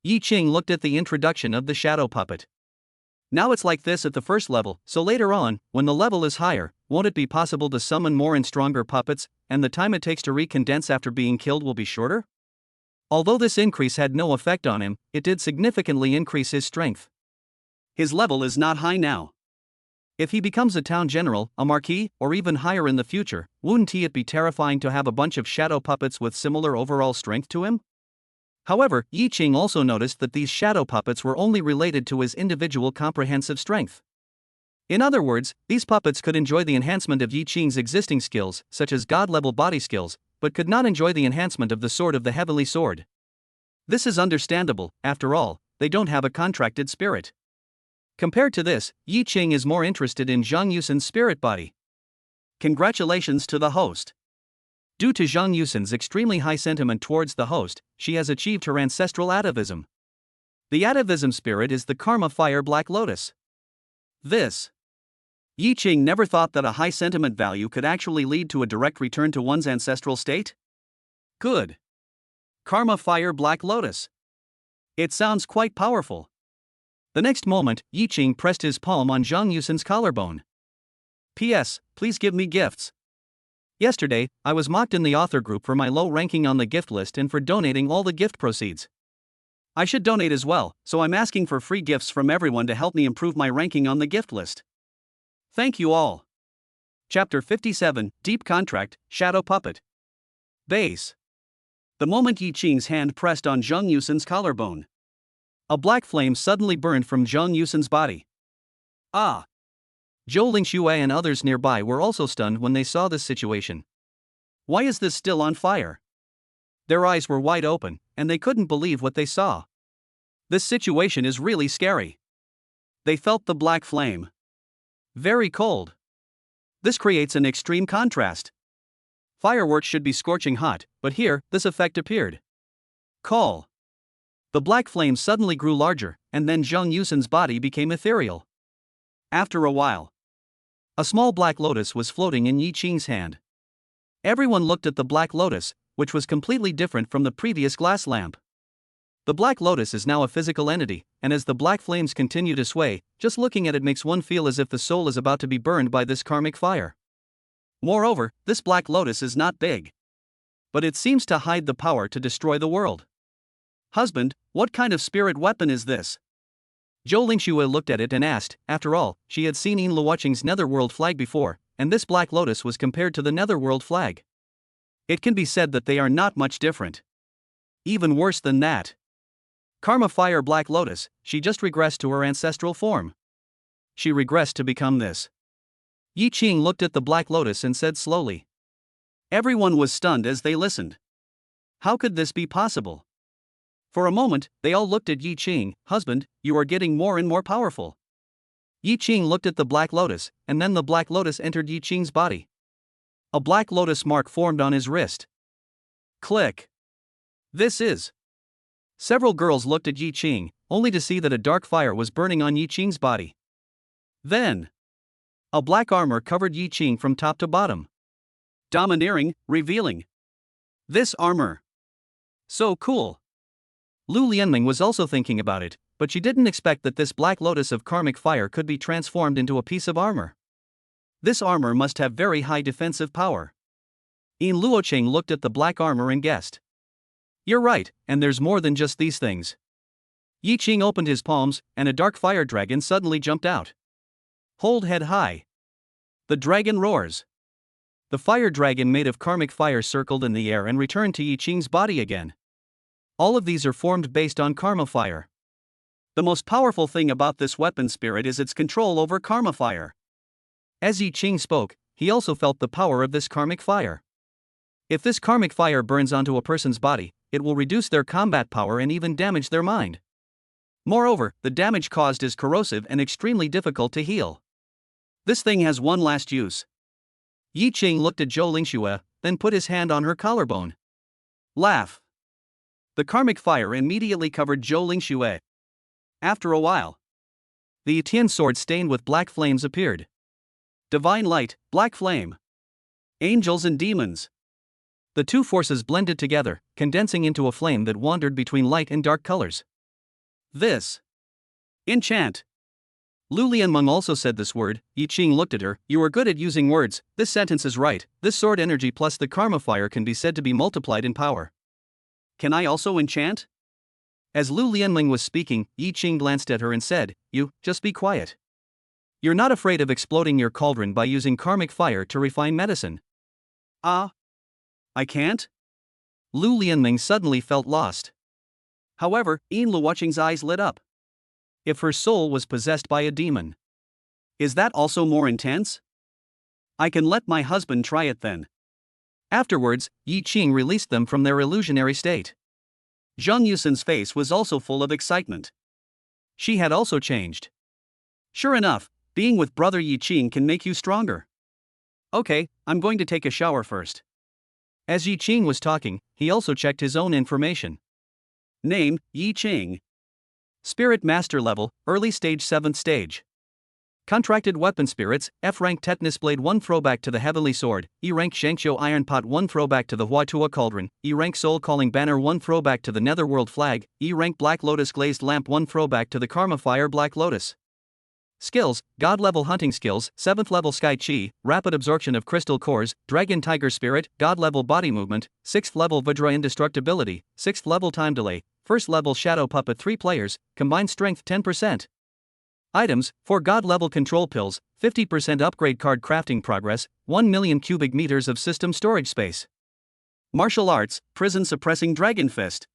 Yi Qing looked at the introduction of the shadow puppet. Now it's like this at the first level, so later on, when the level is higher, won't it be possible to summon more and stronger puppets, and the time it takes to recondense after being killed will be shorter? Although this increase had no effect on him, it did significantly increase his strength. His level is not high now. If he becomes a town general, a marquis, or even higher in the future, wouldn't it be terrifying to have a bunch of shadow puppets with similar overall strength to him? However, Yi Qing also noticed that these shadow puppets were only related to his individual comprehensive strength. In other words, these puppets could enjoy the enhancement of Yi Qing's existing skills, such as god-level body skills, but could not enjoy the enhancement of the Sword of the Heavenly Sword. This is understandable, after all, they don't have a contracted spirit. Compared to this, Yi Qing is more interested in Zhang Yusen's spirit body. Congratulations to the host. Due to Zhang Yusen's extremely high sentiment towards the host, she has achieved her ancestral atavism. The atavism spirit is the Karma Fire Black Lotus. Yi Qing never thought that a high sentiment value could actually lead to a direct return to one's ancestral state? Good. Karma Fire Black Lotus. It sounds quite powerful. The next moment, Yi Qing pressed his palm on Zhang Yusen's collarbone. P.S. Please give me gifts. Yesterday, I was mocked in the author group for my low ranking on the gift list and for donating all the gift proceeds. I should donate as well, so I'm asking for free gifts from everyone to help me improve my ranking on the gift list. Thank you all. Chapter 57, Deep Contract, Shadow Puppet. Base. The moment Yi Qing's hand pressed on Zhang Yusen's collarbone, a black flame suddenly burned from Zhang Yusen's body. Ah! Zhou Lingxue and others nearby were also stunned when they saw this situation. Why is this still on fire? Their eyes were wide open, and they couldn't believe what they saw. This situation is really scary. They felt the black flame. Very cold. This creates an extreme contrast. Fireworks should be scorching hot, but here, this effect appeared. Call. The black flame suddenly grew larger, and then Zhang Yusen's body became ethereal. After a while, a small black lotus was floating in Yi Qing's hand. Everyone looked at the black lotus, which was completely different from the previous glass lamp. The black lotus is now a physical entity, and as the black flames continue to sway, just looking at it makes one feel as if the soul is about to be burned by this karmic fire. Moreover, this black lotus is not big, but it seems to hide the power to destroy the world. Husband, what kind of spirit weapon is this? Zhou Lingxue looked at it and asked. After all, she had seen Yin Luoqing's netherworld flag before, and this black lotus was compared to the netherworld flag. It can be said that they are not much different. Even worse than that. Karma Fire Black Lotus, she just regressed to her ancestral form. She regressed to become this. Yi Qing looked at the black lotus and said slowly. Everyone was stunned as they listened. How could this be possible? For a moment, they all looked at Yi Qing. Husband, you are getting more and more powerful. Yi Qing looked at the black lotus, and then the black lotus entered Yi Qing's body. A black lotus mark formed on his wrist. Click. This is. Several girls looked at Yi Qing, only to see that a dark fire was burning on Yi Qing's body. Then, a black armor covered Yi Qing from top to bottom. Domineering, revealing. This armor. So cool. Lu Lianming was also thinking about it, but she didn't expect that this black lotus of karmic fire could be transformed into a piece of armor. This armor must have very high defensive power. Yin Luoqing looked at the black armor and guessed. You're right, and there's more than just these things. Yi Qing opened his palms, and a dark fire dragon suddenly jumped out. Hold head high. The dragon roars. The fire dragon made of karmic fire circled in the air and returned to Yi Qing's body again. All of these are formed based on karma fire. The most powerful thing about this weapon spirit is its control over karma fire. As Yi Qing spoke, he also felt the power of this karmic fire. If this karmic fire burns onto a person's body, it will reduce their combat power and even damage their mind. Moreover, the damage caused is corrosive and extremely difficult to heal. This thing has one last use. Yi Qing looked at Zhou Lingxue, then put his hand on her collarbone. Laugh. The karmic fire immediately covered Zhou Lingxue. After a while, the Yitian sword stained with black flames appeared. Divine light, black flame. Angels and demons. The two forces blended together, condensing into a flame that wandered between light and dark colors. This. Enchant. Lu Lianmeng also said this word. Yi Qing looked at her. You are good at using words. This sentence is right. This sword energy plus the karma fire can be said to be multiplied in power. Can I also enchant? As Lu Lianmeng was speaking, Yi Qing glanced at her and said, You, just be quiet. You're not afraid of exploding your cauldron by using karmic fire to refine medicine. I can't? Lu Lianmeng suddenly felt lost. However, Yin Luoqing's eyes lit up. If her soul was possessed by a demon. Is that also more intense? I can let my husband try it then. Afterwards, Yi Qing released them from their illusionary state. Zhang Yusin's face was also full of excitement. She had also changed. Sure enough, being with brother Yi Qing can make you stronger. Okay, I'm going to take a shower first. As Yi Qing was talking, he also checked his own information. Name, Yi Qing. Spirit Master level, early stage 7th stage. Contracted weapon spirits, F rank Tetanus Blade 1 throwback to the Heavenly Sword, E rank Shangqiu Iron Pot 1 throwback to the Huatua Cauldron, E rank Soul Calling Banner 1 throwback to the Netherworld Flag, E rank Black Lotus Glazed Lamp 1 throwback to the Karma Fire Black Lotus. Skills, God level hunting skills, 7th level Sky Chi, rapid absorption of crystal cores, Dragon Tiger Spirit, God level body movement, 6th level Vajra indestructibility, 6th level time delay, 1st level Shadow Puppet 3 players, combined strength 10%. Items, 4 God level control pills, 50% upgrade card crafting progress, 1 million cubic meters of system storage space. Martial arts, prison suppressing dragon fist.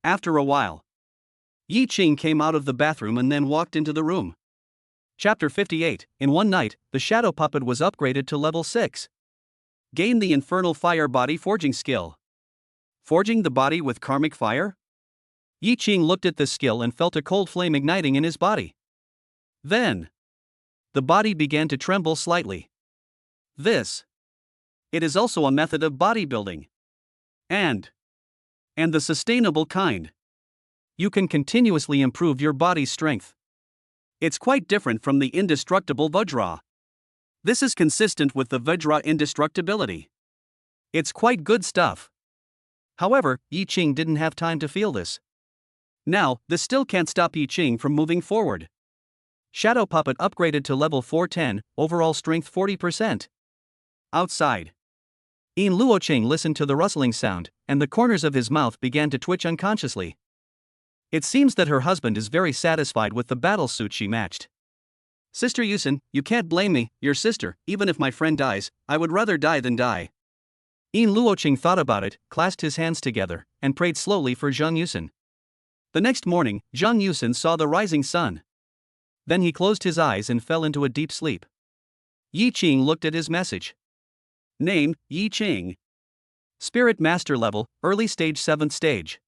After a while, Yi Qing came out of the bathroom and then walked into the room. Chapter 58. In one night, the Shadow Puppet was upgraded to level 6. Gain the Infernal Fire Body Forging skill. Forging the body with karmic fire? Yi Qing looked at this skill and felt a cold flame igniting in his body. Then, the body began to tremble slightly. It is also a method of bodybuilding. And the sustainable kind. You can continuously improve your body's strength. It's quite different from the indestructible Vajra. This is consistent with the Vajra indestructibility. It's quite good stuff. However, Yi Qing didn't have time to feel this. Now, this still can't stop Yi Qing from moving forward. Shadow Puppet upgraded to level 410, overall strength 40%. Outside, Yin Luoqing listened to the rustling sound, and the corners of his mouth began to twitch unconsciously. It seems that her husband is very satisfied with the battle suit she matched. Sister Yusin, you can't blame me, your sister. Even if my friend dies, I would rather die than die. Yin Luoqing thought about it, clasped his hands together, and prayed slowly for Zhang Yusin. The next morning, Zhang Yusin saw the rising sun. Then he closed his eyes and fell into a deep sleep. Yi Qing looked at his message. Name, Yi Qing. Spirit Master level, early stage 7th stage.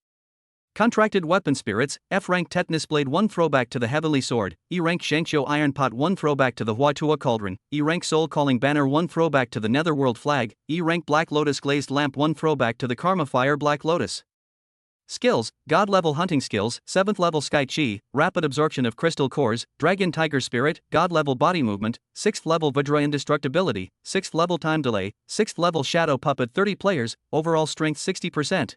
Contracted weapon spirits, F rank Tetanus Blade 1 throwback to the Heavenly Sword, E rank Shangqiu Iron Pot 1 throwback to the Huatua Cauldron, E rank Soul Calling Banner 1 throwback to the Netherworld Flag, E rank Black Lotus Glazed Lamp 1 throwback to the Karma Fire Black Lotus. Skills, God level hunting skills, 7th level Sky Chi, rapid absorption of crystal cores, Dragon Tiger Spirit, God level body movement, 6th level Vajra indestructibility, 6th level time delay, 6th level Shadow Puppet 30 players, overall strength 60%.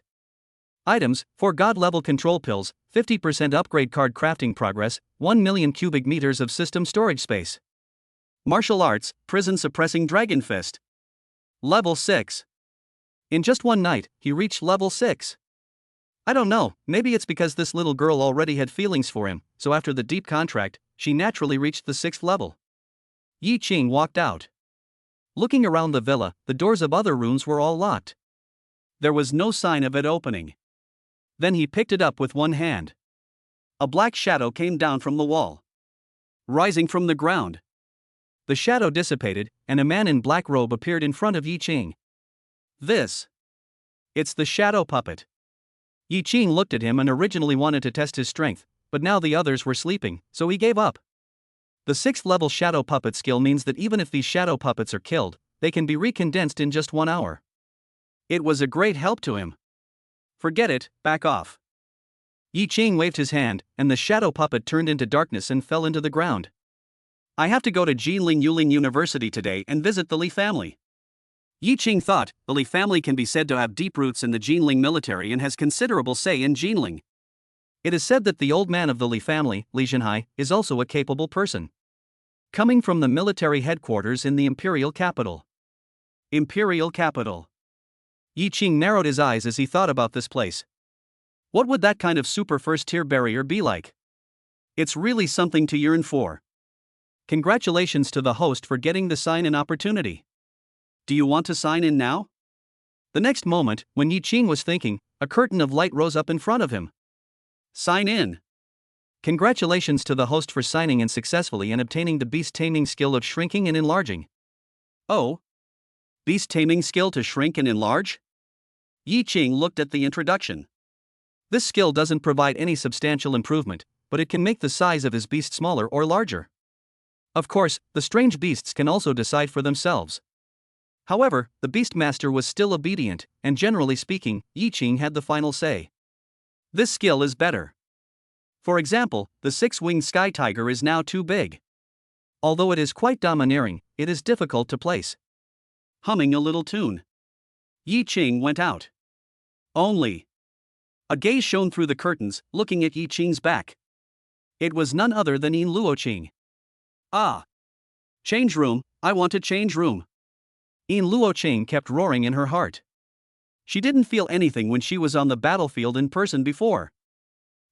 Items, 4 God level control pills, 50% upgrade card crafting progress, 1 million cubic meters of system storage space. Martial arts, prison suppressing dragon fist. Level 6. In just one night, he reached level 6. I don't know, maybe it's because this little girl already had feelings for him, so after the deep contract, she naturally reached the 6th level. Yi Qing walked out. Looking around the villa, the doors of other rooms were all locked. There was no sign of it opening. Then he picked it up with one hand. A black shadow came down from the wall, rising from the ground. The shadow dissipated, and a man in black robe appeared in front of Yi Qing. It's the Shadow Puppet. Yi Qing looked at him and originally wanted to test his strength, but now the others were sleeping, so he gave up. The 6th level Shadow Puppet skill means that even if these Shadow Puppets are killed, they can be recondensed in just 1 hour. It was a great help to him. Forget it, back off. Yi Qing waved his hand, and the Shadow Puppet turned into darkness and fell into the ground. I have to go to Jinling Yuling University today and visit the Li family. Yi Qing thought, the Li family can be said to have deep roots in the Jinling military and has considerable say in Jinling. It is said that the old man of the Li family, Li Zhenhai, is also a capable person. Coming from the military headquarters in the imperial capital. Imperial capital. Yi Qing narrowed his eyes as he thought about this place. What would that kind of super first-tier barrier be like? It's really something to yearn for. Congratulations to the host for getting the sign-in opportunity. Do you want to sign in now? The next moment, when Yi Qing was thinking, a curtain of light rose up in front of him. Sign in. Congratulations to the host for signing in successfully and obtaining the beast taming skill of shrinking and enlarging. Oh? Beast taming skill to shrink and enlarge? Yi Qing looked at the introduction. This skill doesn't provide any substantial improvement, but it can make the size of his beast smaller or larger. Of course, the strange beasts can also decide for themselves. However, the Beastmaster was still obedient, and generally speaking, Yi Qing had the final say. This skill is better. For example, the six-winged sky tiger is now too big. Although it is quite domineering, it is difficult to place. Humming a little tune, Yi Qing went out. Only. A gaze shone through the curtains, looking at Yi Qing's back. It was none other than Yin Luoqing. Ah! Change room, I want to change room. Yin Luoqing kept roaring in her heart. She didn't feel anything when she was on the battlefield in person before.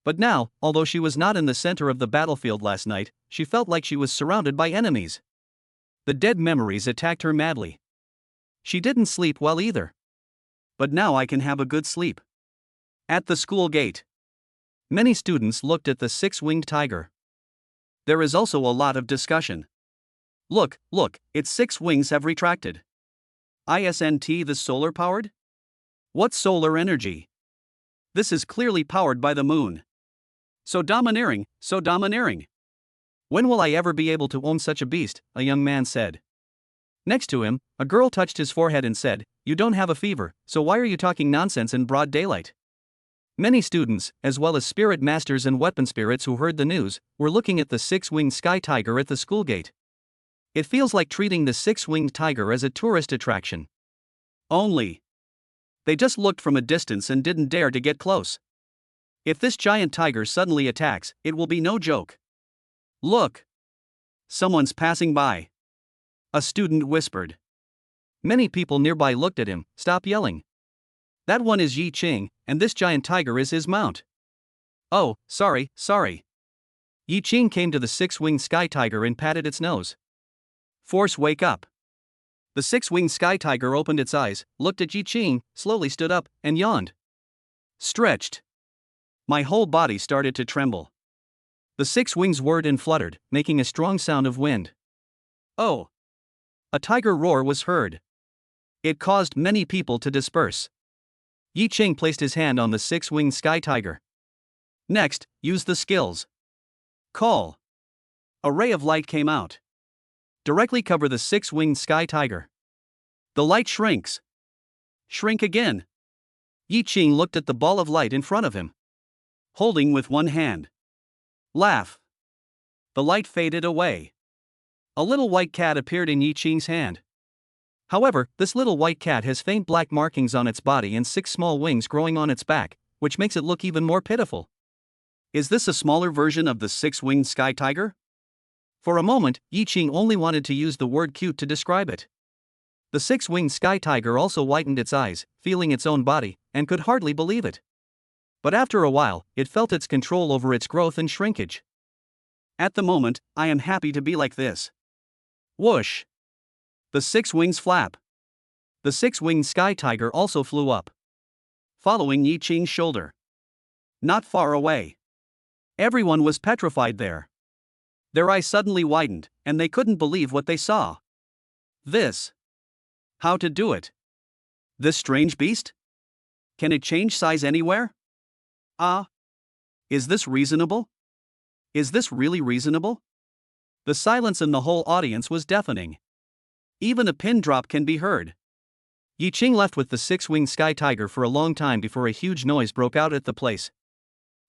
But now, although she was not in the center of the battlefield last night, she felt like she was surrounded by enemies. The dead memories attacked her madly. She didn't sleep well either. But now I can have a good sleep. At the school gate, many students looked at the six-winged tiger. There is also a lot of discussion. Look, its 6 wings have retracted. Isn't this solar-powered? What solar energy? This is clearly powered by the moon. So domineering. When will I ever be able to own such a beast? A young man said. Next to him, a girl touched his forehead and said, You don't have a fever, so why are you talking nonsense in broad daylight? Many students, as well as spirit masters and weapon spirits who heard the news, were looking at the six-winged sky tiger at the school gate. It feels like treating the six-winged tiger as a tourist attraction. Only. They just looked from a distance and didn't dare to get close. If this giant tiger suddenly attacks, it will be no joke. Look! Someone's passing by. A student whispered. Many people nearby looked at him. Stop yelling. That one is Yi Qing, and this giant tiger is his mount. Oh, sorry. Yi Qing came to the six-winged sky tiger and patted its nose. Force, wake up. The six-winged sky tiger opened its eyes, looked at Yi Qing, slowly stood up, and yawned. Stretched. My whole body started to tremble. The 6 wings whirred and fluttered, making a strong sound of wind. Oh! A tiger roar was heard. It caused many people to disperse. Yi Qing placed his hand on the six-winged sky tiger. Next, use the skills. Call. A ray of light came out. Directly cover the six-winged sky tiger. The light shrinks. Shrink again. Yi Qing looked at the ball of light in front of him. Holding with one hand. Laugh. The light faded away. A little white cat appeared in Yi Qing's hand. However, this little white cat has faint black markings on its body and 6 small wings growing on its back, which makes it look even more pitiful. Is this a smaller version of the 6-winged sky tiger? For a moment, Yi Qing only wanted to use the word cute to describe it. The 6-winged sky tiger also widened its eyes, feeling its own body, and could hardly believe it. But after a while, it felt its control over its growth and shrinkage. At the moment, I am happy to be like this. Whoosh! The 6 wings flap. The 6-winged sky tiger also flew up, following Yi Qing's shoulder. Not far away. Everyone was petrified there. Their eyes suddenly widened, and they couldn't believe what they saw. This. How to do it? This strange beast? Can it change size anywhere? Is this reasonable? Is this really reasonable? The silence in the whole audience was deafening. Even a pin drop can be heard. Yi Qing left with the 6-winged sky tiger for a long time before a huge noise broke out at the place.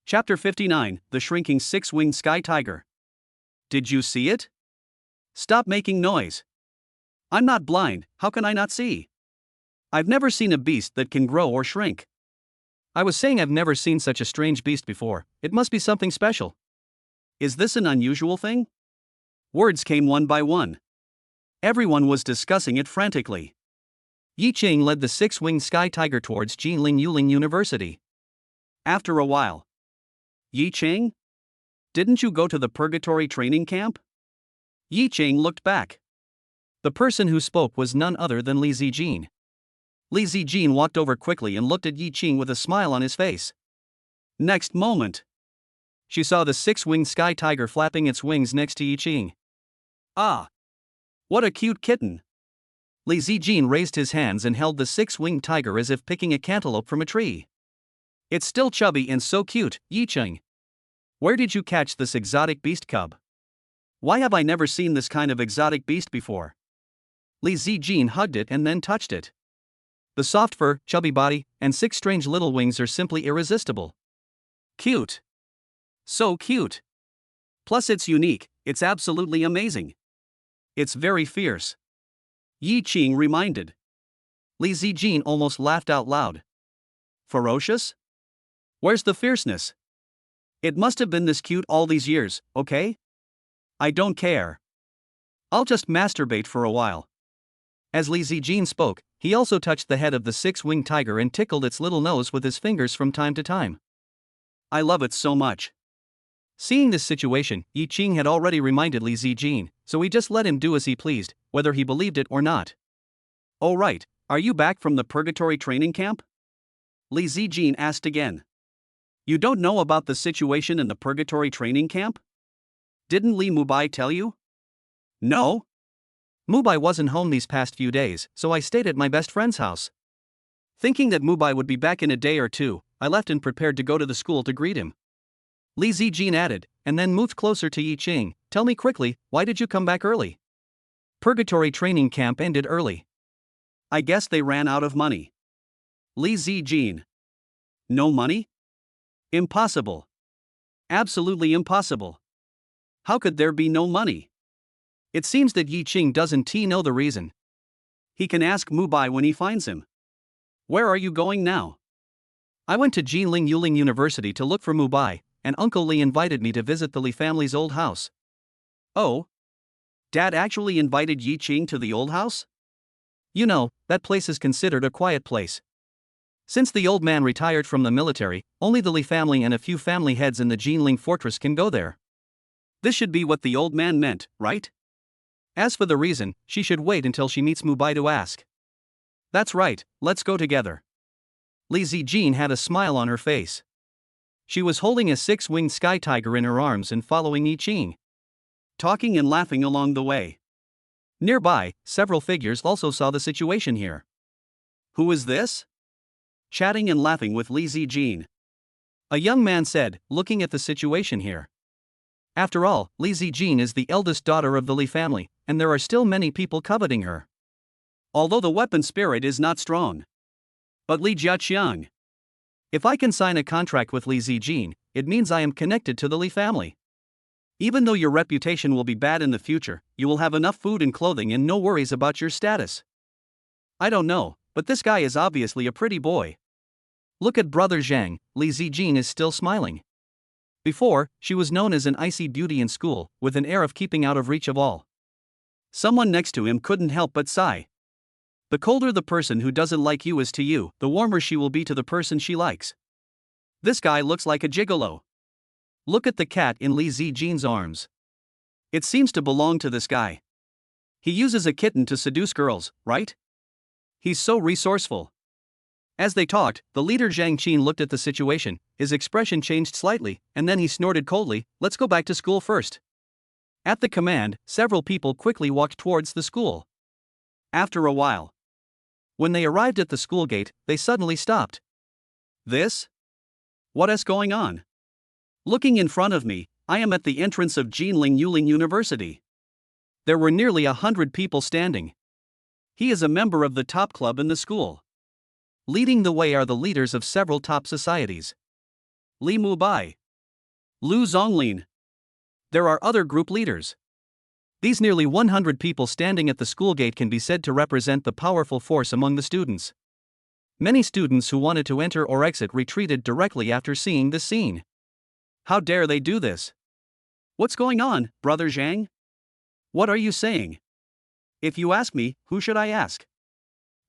Chapter 59, The Shrinking 6-Winged Sky Tiger. Did you see it? Stop making noise. I'm not blind, how can I not see? I've never seen a beast that can grow or shrink. I was saying I've never seen such a strange beast before. It must be something special. Is this an unusual thing? Words came one by one. Everyone was discussing it frantically. Yi Qing led the six-winged sky tiger towards Jinling Yuling University. After a while. Yi Qing? Didn't you go to the purgatory training camp? Yi Qing looked back. The person who spoke was none other than Li Zijin. Li Zijin walked over quickly and looked at Yi Qing with a smile on his face. Next moment, she saw the six-winged sky tiger flapping its wings next to Yi Qing. Ah! What a cute kitten! Li Zijin raised his hands and held the six-winged tiger as if picking a cantaloupe from a tree. It's still chubby and so cute, Yi Qing. Where did you catch this exotic beast cub? Why have I never seen this kind of exotic beast before? Li Zijin hugged it and then touched it. The soft fur, chubby body, and six strange little wings are simply irresistible. Cute. So cute. Plus it's unique, it's absolutely amazing. It's very fierce. Yi Qing reminded. Li Zijin almost laughed out loud. Ferocious? Where's the fierceness? It must have been this cute all these years, okay? I don't care. I'll just masturbate for a while. As Li Zijin spoke, he also touched the head of the six-winged tiger and tickled its little nose with his fingers from time to time. I love it so much. Seeing this situation, Yi Qing had already reminded Li Zijin, so he just let him do as he pleased, whether he believed it or not. Oh right, are you back from the purgatory training camp? Li Zijin asked again. You don't know about the situation in the purgatory training camp? Didn't Li Mubai tell you? No? Mubai wasn't home these past few days, so I stayed at my best friend's house. Thinking that Mubai would be back in a day or two, I left and prepared to go to the school to greet him. Li Zijin added, and then moved closer to Yi Qing. Tell me quickly, why did you come back early? Purgatory training camp ended early. I guess they ran out of money. Li Zijin. No money? Impossible. Absolutely impossible. How could there be no money? It seems that Yi Qing doesn't know the reason. He can ask Mubai when he finds him. Where are you going now? I went to Jinling Yuling University to look for Mubai, and Uncle Li invited me to visit the Li family's old house. Oh? Dad actually invited Yi Qing to the old house? You know, that place is considered a quiet place. Since the old man retired from the military, only the Li family and a few family heads in the Jinling fortress can go there. This should be what the old man meant, right? As for the reason, she should wait until she meets Mubai to ask. That's right, let's go together. Li Zijin had a smile on her face. She was holding a six-winged sky tiger in her arms and following Yi Qing, talking and laughing along the way. Nearby, several figures also saw the situation here. Who is this? Chatting and laughing with Li Zijin. A young man said, looking at the situation here. After all, Li Zijin is the eldest daughter of the Li family, and there are still many people coveting her. Although the weapon spirit is not strong. But Li Jiaqiang. If I can sign a contract with Li Zijin, it means I am connected to the Li family. Even though your reputation will be bad in the future, you will have enough food and clothing and no worries about your status. I don't know, but this guy is obviously a pretty boy. Look at Brother Zhang, Li Zijin is still smiling. Before, she was known as an icy beauty in school, with an air of keeping out of reach of all. Someone next to him couldn't help but sigh. The colder the person who doesn't like you is to you, the warmer she will be to the person she likes. This guy looks like a gigolo. Look at the cat in Li Zijin's arms. It seems to belong to this guy. He uses a kitten to seduce girls, right? He's so resourceful. As they talked, the leader Zhang Qin looked at the situation, his expression changed slightly, and then he snorted coldly, "Let's go back to school first." At the command, several people quickly walked towards the school. After a while, when they arrived at the school gate, they suddenly stopped. This? What is going on? Looking in front of me, I am at the entrance of Jinling Yuling University. There were nearly 100 people standing. He is a member of the top club in the school. Leading the way are the leaders of several top societies. Li Mubai, Lu Zonglin. There are other group leaders. These nearly 100 people standing at the school gate can be said to represent the powerful force among the students. Many students who wanted to enter or exit retreated directly after seeing the scene. How dare they do this? What's going on, Brother Zhang? What are you saying? If you ask me, who should I ask?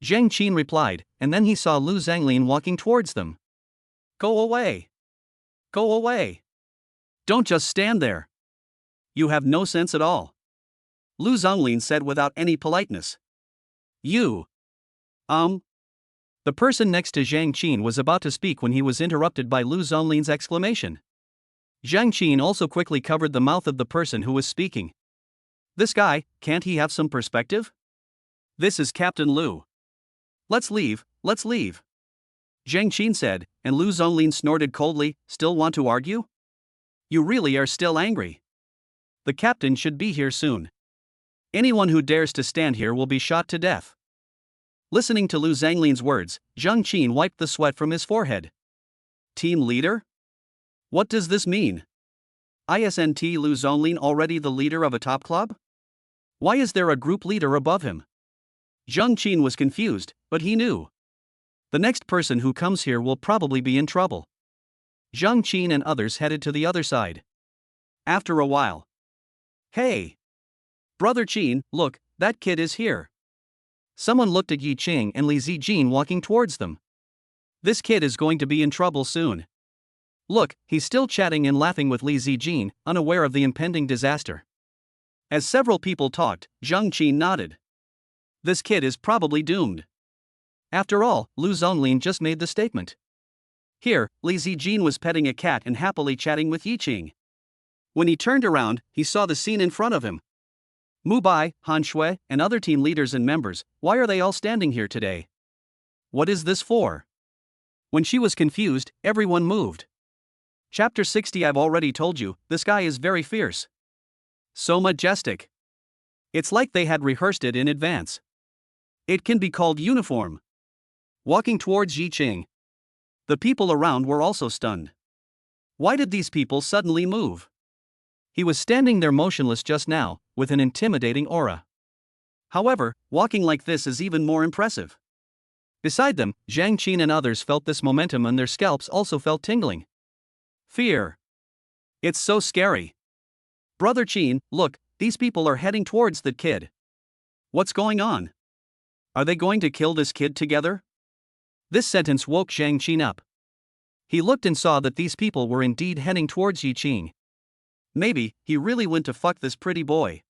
Zhang Qin replied, and then he saw Lu Zhanglin walking towards them. Go away. Go away. Don't just stand there. You have no sense at all. Lu Zhanglin said without any politeness. You. The person next to Zhang Qin was about to speak when he was interrupted by Lu Zhanglin's exclamation. Zhang Qin also quickly covered the mouth of the person who was speaking. This guy, can't he have some perspective? This is Captain Lu. Let's leave, let's leave. Zhang Qin said, and Lu Zhanglin snorted coldly, still want to argue? You really are still angry. The captain should be here soon. Anyone who dares to stand here will be shot to death. Listening to Lu Zhanglin's words, Zhang Qin wiped the sweat from his forehead. Team leader? What does this mean? Isn't Lu Zhanglin already the leader of a top club? Why is there a group leader above him? Zhang Qin was confused, but he knew. The next person who comes here will probably be in trouble. Zhang Qin and others headed to the other side. After a while. Hey! Brother Qin, look, that kid is here. Someone looked at Yi Qing and Li Zijin walking towards them. This kid is going to be in trouble soon. Look, he's still chatting and laughing with Li Zijin, unaware of the impending disaster. As several people talked, Zhang Qin nodded. This kid is probably doomed. After all, Lu Zhanglin just made the statement. Here, Li Zijin was petting a cat and happily chatting with Yi Qing. When he turned around, he saw the scene in front of him. Mu Bai, Han Shui, and other team leaders and members, why are they all standing here today? What is this for? When she was confused, everyone moved. Chapter 60. I've already told you, this guy is very fierce. So majestic. It's like they had rehearsed it in advance. It can be called uniform. Walking towards Yi Qing. The people around were also stunned. Why did these people suddenly move? He was standing there motionless just now, with an intimidating aura. However, walking like this is even more impressive. Beside them, Zhang Qin and others felt this momentum and their scalps also felt tingling. Fear. It's so scary. Brother Qin, look, these people are heading towards the kid. What's going on? Are they going to kill this kid together? This sentence woke Zhang Qin up. He looked and saw that these people were indeed heading towards Yi Qing. Maybe he really went to fuck this pretty boy.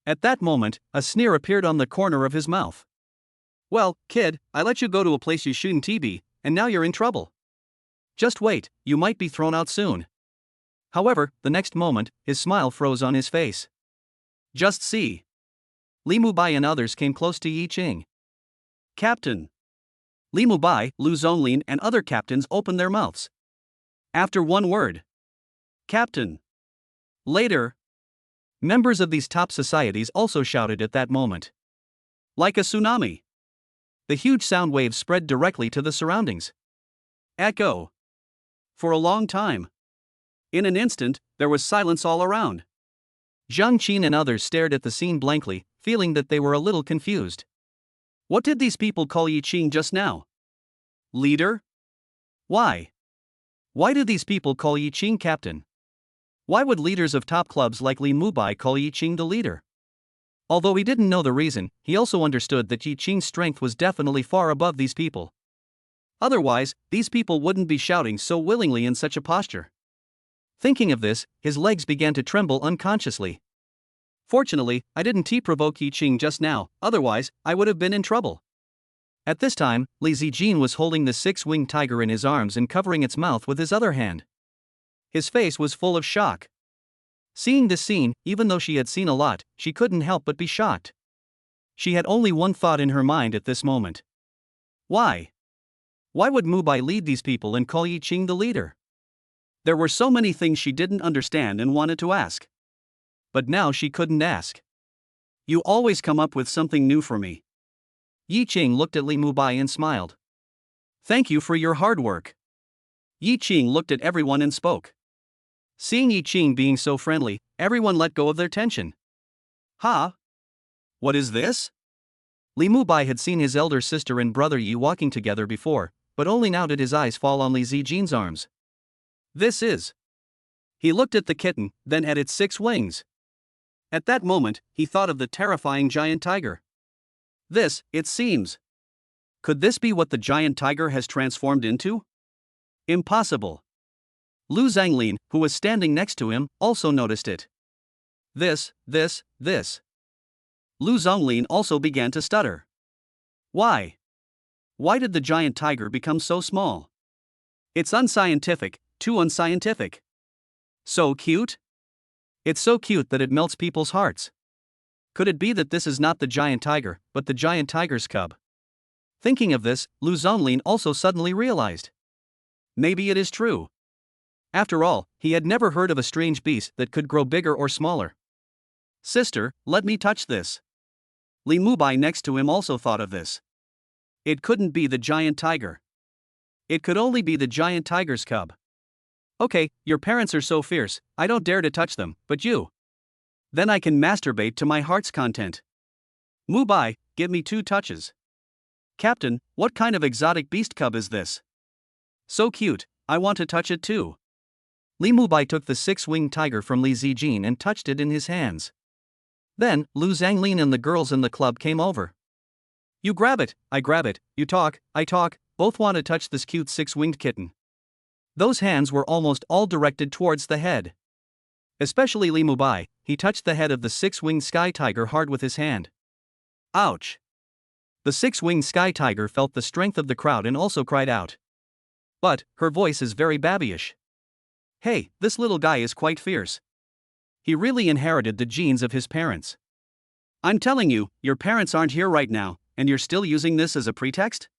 At that moment, a sneer appeared on the corner of his mouth. Well, kid, I let you go to a place you shouldn't be, and now you're in trouble. Just wait, you might be thrown out soon. However, the next moment, his smile froze on his face. Just see. Li Mubai and others came close to Yi Qing. Captain. Li Mubai, Lu Zhanglin, and other captains opened their mouths. After one word. Captain. Later. Members of these top societies also shouted at that moment. Like a tsunami. The huge sound waves spread directly to the surroundings. Echo. For a long time. In an instant, there was silence all around. Zhang Qin and others stared at the scene blankly, feeling that they were a little confused. What did these people call Yi Qing just now? Leader? Why? Why do these people call Yi Qing captain? Why would leaders of top clubs like Li Mubai call Yi Qing the leader? Although he didn't know the reason, he also understood that Yi Qing's strength was definitely far above these people. Otherwise, these people wouldn't be shouting so willingly in such a posture. Thinking of this, his legs began to tremble unconsciously. Fortunately, I didn't provoke Yi Qing just now, otherwise, I would have been in trouble. At this time, Li Zijin was holding the six-winged tiger in his arms and covering its mouth with his other hand. His face was full of shock. Seeing this scene, even though she had seen a lot, she couldn't help but be shocked. She had only one thought in her mind at this moment. Why? Why would Mubai lead these people and call Yi Qing the leader? There were so many things she didn't understand and wanted to ask. But now she couldn't ask. You always come up with something new for me. Yi Qing looked at Li Mubai and smiled. Thank you for your hard work. Yi Qing looked at everyone and spoke. Seeing Yi Qing being so friendly, everyone let go of their tension. Ha? What is this? Li Mubai had seen his elder sister and brother Yi walking together before, but only now did his eyes fall on Li Zijin's arms. This is. He looked at the kitten, then at its 6 wings. At that moment, he thought of the terrifying giant tiger. This, it seems. Could this be what the giant tiger has transformed into? Impossible. Lu Zhanglin, who was standing next to him, also noticed it. This. Lu Zhanglin also began to stutter. Why? Why did the giant tiger become so small? It's unscientific, too unscientific. So cute? It's so cute that it melts people's hearts. Could it be that this is not the giant tiger, but the giant tiger's cub? Thinking of this, Lu Zhanglin also suddenly realized. Maybe it is true. After all, he had never heard of a strange beast that could grow bigger or smaller. Sister, let me touch this. Li Mubai next to him also thought of this. It couldn't be the giant tiger. It could only be the giant tiger's cub. Okay, your parents are so fierce, I don't dare to touch them, but you. Then I can masturbate to my heart's content. Mubai, give me 2 touches. Captain, what kind of exotic beast cub is this? So cute, I want to touch it too. Li Mubai took the 6-winged tiger from Li Zijin and touched it in his hands. Then, Lu Zhanglin and the girls in the club came over. You grab it, I grab it, you talk, I talk, both want to touch this cute 6-winged kitten. Those hands were almost all directed towards the head. Especially Li Mubai, he touched the head of the 6-winged sky tiger hard with his hand. Ouch! The 6-winged sky tiger felt the strength of the crowd and also cried out. But, her voice is very babyish. Hey, this little guy is quite fierce. He really inherited the genes of his parents. I'm telling you, your parents aren't here right now, and you're still using this as a pretext?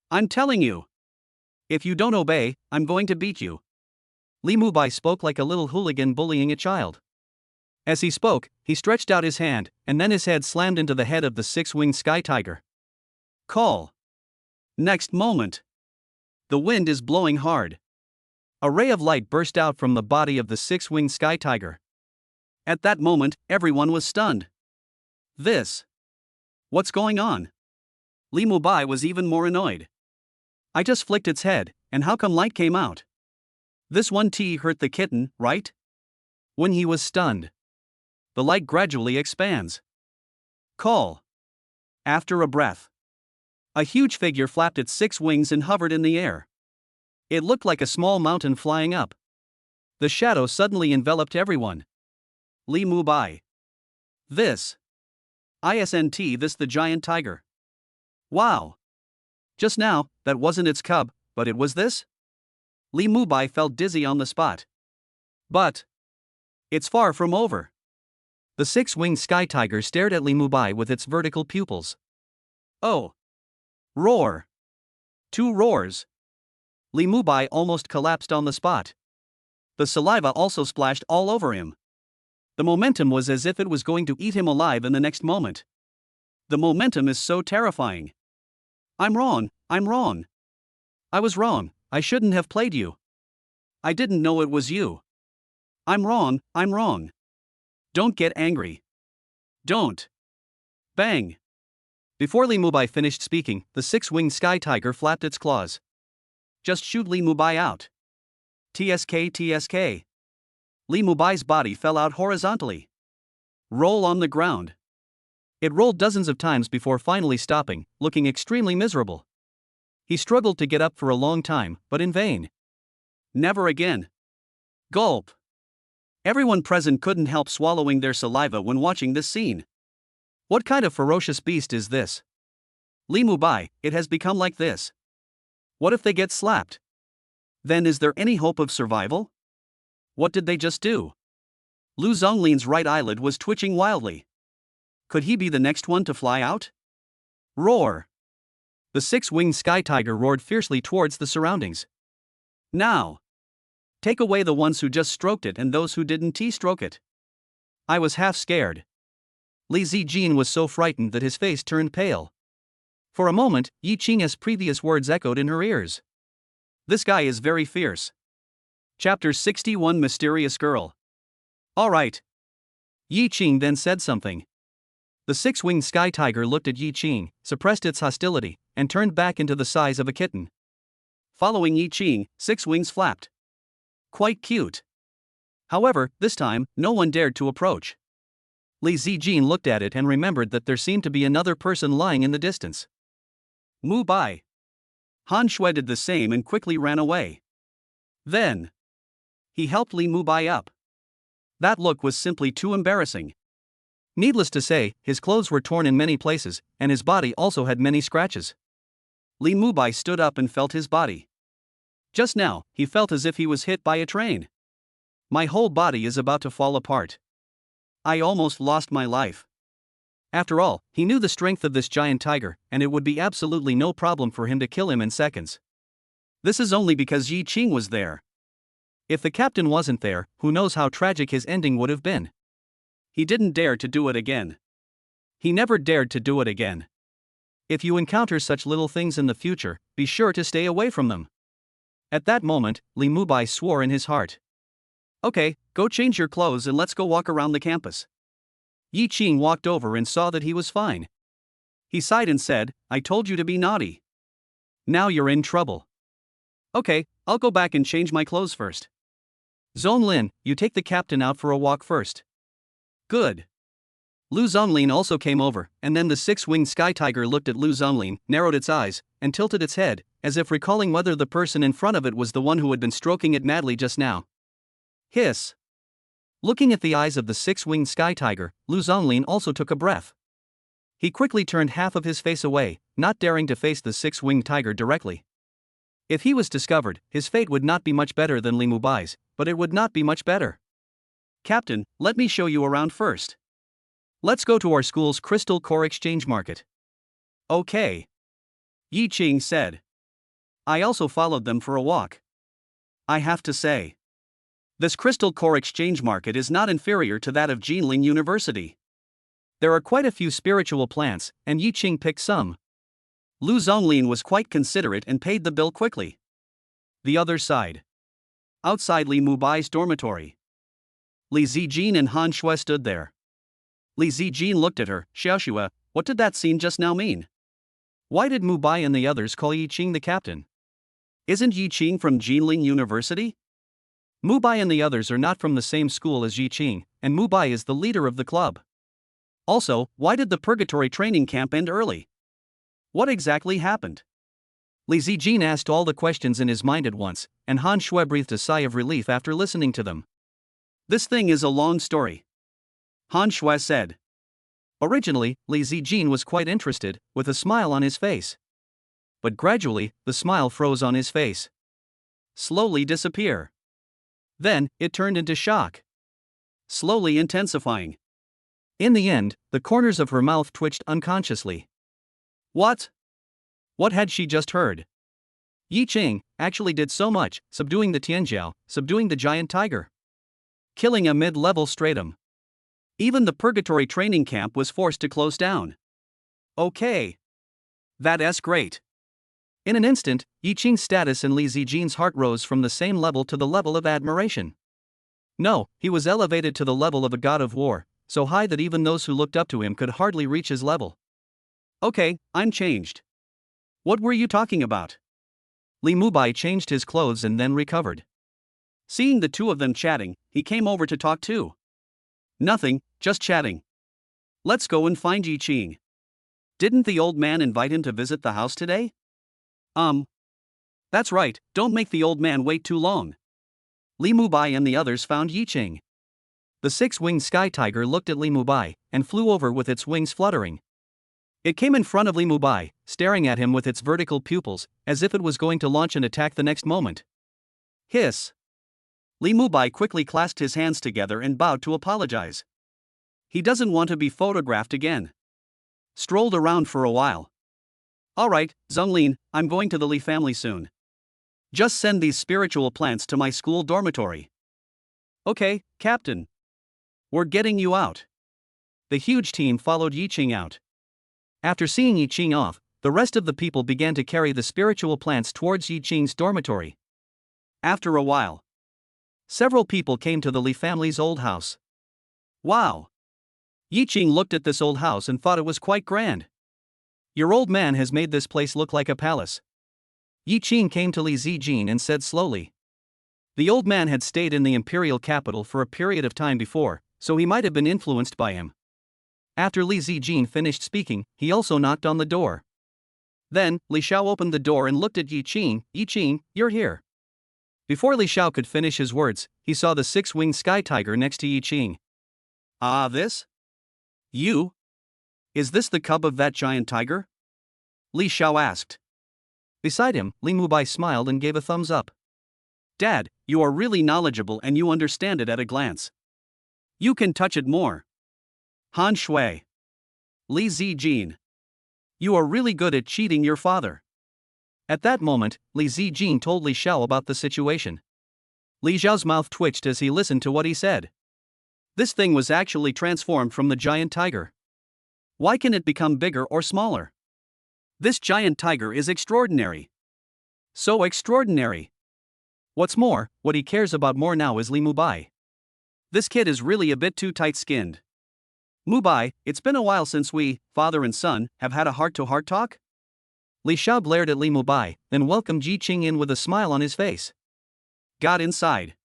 I'm telling you. If you don't obey, I'm going to beat you. Li Mubai spoke like a little hooligan bullying a child. As he spoke, he stretched out his hand, and then his head slammed into the head of the 6-winged sky tiger. Call. Next moment. The wind is blowing hard. A ray of light burst out from the body of the 6-winged sky tiger. At that moment, everyone was stunned. This. What's going on? Li Mubai was even more annoyed. I just flicked its head, and how come light came out? This one T hurt the kitten, right? When he was stunned. The light gradually expands. Call. After a breath. A huge figure flapped its 6 wings and hovered in the air. It looked like a small mountain flying up. The shadow suddenly enveloped everyone. Li Mubai. This. Isn't this the giant tiger? Wow. Just now, that wasn't its cub, but it was this? Li Mubai felt dizzy on the spot. But. It's far from over. The 6-winged sky tiger stared at Li Mubai with its vertical pupils. Oh. Roar. 2 roars. Li Mubai almost collapsed on the spot. The saliva also splashed all over him. The momentum was as if it was going to eat him alive in the next moment. The momentum is so terrifying. I'm wrong. I was wrong, I shouldn't have played you. I didn't know it was you. I'm wrong. Don't get angry. Don't. Bang. Before Li Mubai finished speaking, the 6-winged sky tiger flapped its claws. Just shoot Li Mubai out. TSK. Li Mubai's body fell out horizontally. Roll on the ground. It rolled dozens of times before finally stopping, looking extremely miserable. He struggled to get up for a long time, but in vain. Never again. Gulp. Everyone present couldn't help swallowing their saliva when watching this scene. What kind of ferocious beast is this? Li Mubai, it has become like this. What if they get slapped? Then is there any hope of survival? What did they just do? Lu Zhonglin's right eyelid was twitching wildly. Could he be the next one to fly out? Roar. The 6-winged sky tiger roared fiercely towards the surroundings. Now. Take away the ones who just stroked it and those who didn't stroke it. I was half scared. Li Zijin was so frightened that his face turned pale. For a moment, Yi Qing's previous words echoed in her ears. This guy is very fierce. Chapter 61 Mysterious Girl. Alright. Yi Qing then said something. The six-winged sky tiger looked at Yi Qing, suppressed its hostility, and turned back into the size of a kitten. Following Yi Qing, six wings flapped. Quite cute. However, this time, no one dared to approach. Li Zijin looked at it and remembered that there seemed to be another person lying in the distance. Mu Bai. Han Shui did the same and quickly ran away. Then, he helped Li Mu Bai up. That look was simply too embarrassing. Needless to say, his clothes were torn in many places, and his body also had many scratches. Li Mu Bai stood up and felt his body. Just now, he felt as if he was hit by a train. My whole body is about to fall apart. I almost lost my life. After all, he knew the strength of this giant tiger, and it would be absolutely no problem for him to kill him in seconds. This is only because Yi Qing was there. If the captain wasn't there, who knows how tragic his ending would have been. He didn't dare to do it again. He never dared to do it again. If you encounter such little things in the future, be sure to stay away from them. At that moment, Li Mu Bai swore in his heart. Okay, go change your clothes and let's go walk around the campus. Yi Qing walked over and saw that he was fine. He sighed and said, I told you to be naughty. Now you're in trouble. Okay, I'll go back and change my clothes first. Zonlin, you take the captain out for a walk first. Good. Lu Zonlin also came over, and then the six-winged sky tiger looked at Lu Zonlin, narrowed its eyes, and tilted its head, as if recalling whether the person in front of it was the one who had been stroking it madly just now. Hiss. Looking at the eyes of the six-winged sky tiger, Lu Zonlin also took a breath. He quickly turned half of his face away, not daring to face the six-winged tiger directly. If he was discovered, his fate would not be much better than Li Mu Bai's, but it would not be much better. Captain, let me show you around first. Let's go to our school's crystal core exchange market. Okay. Yi Qing said. I also followed them for a walk. I have to say, this crystal core exchange market is not inferior to that of Jinling University. There are quite a few spiritual plants, and Yi Qing picked some. Lu Zonglin was quite considerate and paid the bill quickly. The other side. Outside Li Mu Bai's dormitory. Li Zijin and Han Shui stood there. Li Zijin looked at her. Xiaoxue, what did that scene just now mean? Why did Mu Bai and the others call Yi Qing the captain? Isn't Yi Qing from Jinling University? Mu Bai and the others are not from the same school as Yi Qing, and Mu Bai is the leader of the club. Also, why did the purgatory training camp end early? What exactly happened? Li Zijin asked all the questions in his mind at once, and Han Shui breathed a sigh of relief after listening to them. This thing is a long story. Han Shui said. Originally, Li Zijin was quite interested, with a smile on his face. But gradually, the smile froze on his face. Slowly disappear. Then, it turned into shock. Slowly intensifying. In the end, the corners of her mouth twitched unconsciously. What? What had she just heard? Yi Qing actually did so much, subduing the Tianjiao, subduing the giant tiger. Killing a mid-level stratum. Even the purgatory training camp was forced to close down. Okay. That's great. In an instant, Yi Qing's status and Li Zijin's heart rose from the same level to the level of admiration. No, he was elevated to the level of a god of war, so high that even those who looked up to him could hardly reach his level. Okay, I'm changed. What were you talking about? Li Mu Bai changed his clothes and then recovered. Seeing the two of them chatting, he came over to talk too. Nothing, just chatting. Let's go and find Yi Qing. Didn't the old man invite him to visit the house today? That's right, don't make the old man wait too long. Li Mu Bai and the others found Yi Qing. The six-winged sky tiger looked at Li Mu Bai, and flew over with its wings fluttering. It came in front of Li Mu Bai, staring at him with its vertical pupils, as if it was going to launch an attack the next moment. Hiss. Li Mu Bai quickly clasped his hands together and bowed to apologize. He doesn't want to be photographed again. Strolled around for a while. Alright, Zonglin, I'm going to the Li family soon. Just send these spiritual plants to my school dormitory. Okay, Captain. We're getting you out. The huge team followed Yi Qing out. After seeing Yi Qing off, the rest of the people began to carry the spiritual plants towards Yi Qing's dormitory. After a while, several people came to the Li family's old house. Wow! Yi Qing looked at this old house and thought it was quite grand. Your old man has made this place look like a palace. Yi Qing came to Li Zijin and said slowly. The old man had stayed in the imperial capital for a period of time before, so he might have been influenced by him. After Li Zijin finished speaking, he also knocked on the door. Then, Li Xiao opened the door and looked at Yi Qing. Yi Qing, you're here. Before Li Xiao could finish his words, he saw the six-winged sky tiger next to Yi Qing. Ah, this? You? Is this the cub of that giant tiger? Li Xiao asked. Beside him, Li Mubai smiled and gave a thumbs up. Dad, you are really knowledgeable and you understand it at a glance. You can touch it more. Han Shui. Li Zijin. You are really good at cheating your father. At that moment, Li Zijin told Li Xiao about the situation. Li Xiao's mouth twitched as he listened to what he said. This thing was actually transformed from the giant tiger. Why can it become bigger or smaller? This giant tiger is extraordinary. So extraordinary. What's more, what he cares about more now is Li Mubai. This kid is really a bit too tight-skinned. Mubai, it's been a while since we, father and son, have had a heart-to-heart talk? Li Xiao glared at Li Mubai, then welcomed Yi Qing in with a smile on his face. Got inside.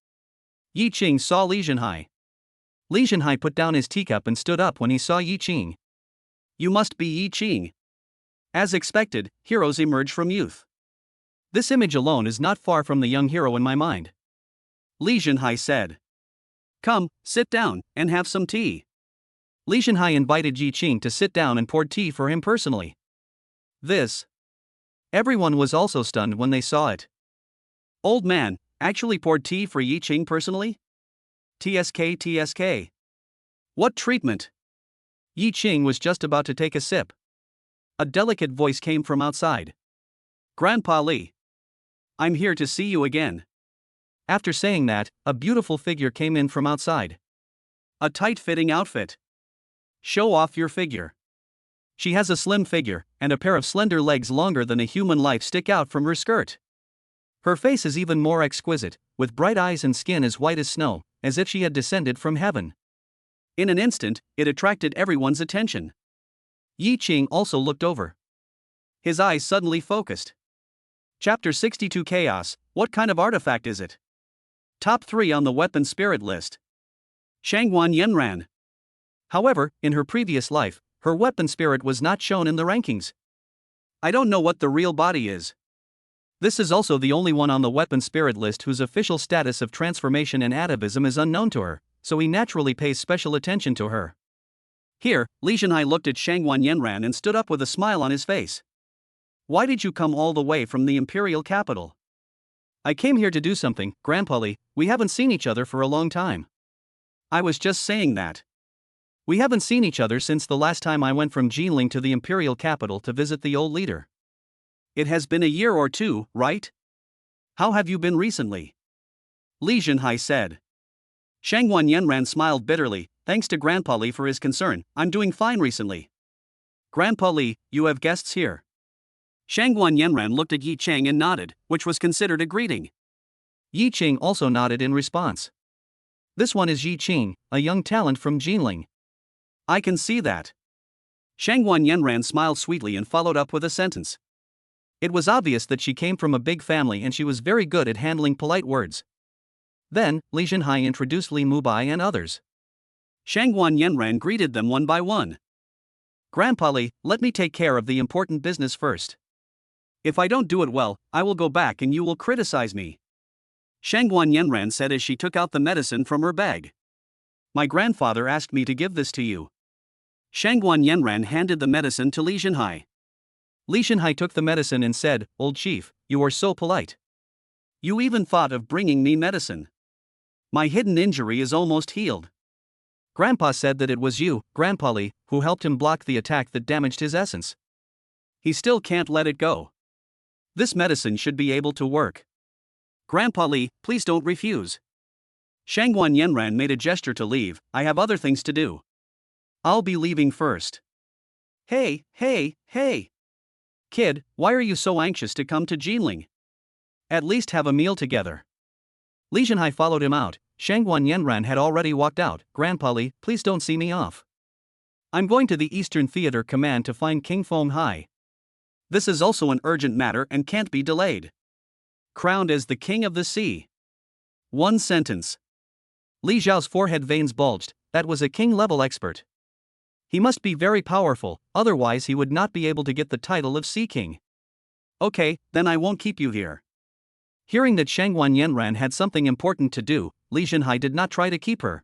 Yi Qing saw Li Zhenhai. Li Zhenhai put down his teacup and stood up when he saw Yi Qing. You must be Yi Qing. As expected, heroes emerge from youth. This image alone is not far from the young hero in my mind. Li Zhenhai said. Come, sit down, and have some tea. Li Zhenhai invited Yi Qing to sit down and poured tea for him personally. This. Everyone was also stunned when they saw it. Old man, actually poured tea for Yi Qing personally? TSK. What treatment? Yi Qing was just about to take a sip. A delicate voice came from outside. Grandpa Li. I'm here to see you again. After saying that, a beautiful figure came in from outside. A tight-fitting outfit. Show off your figure. She has a slim figure, and a pair of slender legs longer than a human life stick out from her skirt. Her face is even more exquisite, with bright eyes and skin as white as snow, as if she had descended from heaven. In an instant, it attracted everyone's attention. Yi Qing also looked over. His eyes suddenly focused. Chapter 62 Chaos, what kind of artifact is it? Top 3 on the weapon spirit list. Shangguan Yanran. However, in her previous life, her weapon spirit was not shown in the rankings. I don't know what the real body is. This is also the only one on the weapon spirit list whose official status of transformation and atavism is unknown to her, so he naturally pays special attention to her. Here, Li Zhenhai looked at Shangguan Yanran and stood up with a smile on his face. Why did you come all the way from the imperial capital? I came here to do something, Grandpa Li. We haven't seen each other for a long time. I was just saying that. We haven't seen each other since the last time I went from Jinling to the imperial capital to visit the old leader. It has been a year or two, right? How have you been recently? Li Zhenhai said. Shangguan Yanran smiled bitterly. Thanks to Grandpa Li for his concern, I'm doing fine recently. Grandpa Li, you have guests here. Shangguan Yanran looked at Yi Qing and nodded, which was considered a greeting. Yi Qing also nodded in response. This one is Yi Qing, a young talent from Jinling. I can see that. Shangguan Yanran smiled sweetly and followed up with a sentence. It was obvious that she came from a big family and she was very good at handling polite words. Then, Li Zhenhai introduced Li Mubai and others. Shangguan Yanran greeted them one by one. Grandpa Li, let me take care of the important business first. If I don't do it well, I will go back and you will criticize me. Shangguan Yanran said as she took out the medicine from her bag. My grandfather asked me to give this to you. Shangguan Yanran handed the medicine to Li Zhenhai. Li Zhenhai took the medicine and said, Old chief, you are so polite. You even thought of bringing me medicine. My hidden injury is almost healed. Grandpa said that it was you, Grandpa Li, who helped him block the attack that damaged his essence. He still can't let it go. This medicine should be able to work. Grandpa Li, please don't refuse. Shangguan Yanran made a gesture to leave. I have other things to do. I'll be leaving first. Hey. Kid, why are you so anxious to come to Jinling? At least have a meal together. Li Zhenhai followed him out. Shangguan Yanran had already walked out. Grandpa Li, please don't see me off. I'm going to the Eastern Theater Command to find King Feng Hai. This is also an urgent matter and can't be delayed. Crowned as the King of the Sea. One sentence. Li Zhao's forehead veins bulged. That was a king-level expert. He must be very powerful, otherwise he would not be able to get the title of Sea King. Okay, then I won't keep you here. Hearing that Shangguan Yanran had something important to do, Li Zhenhai did not try to keep her.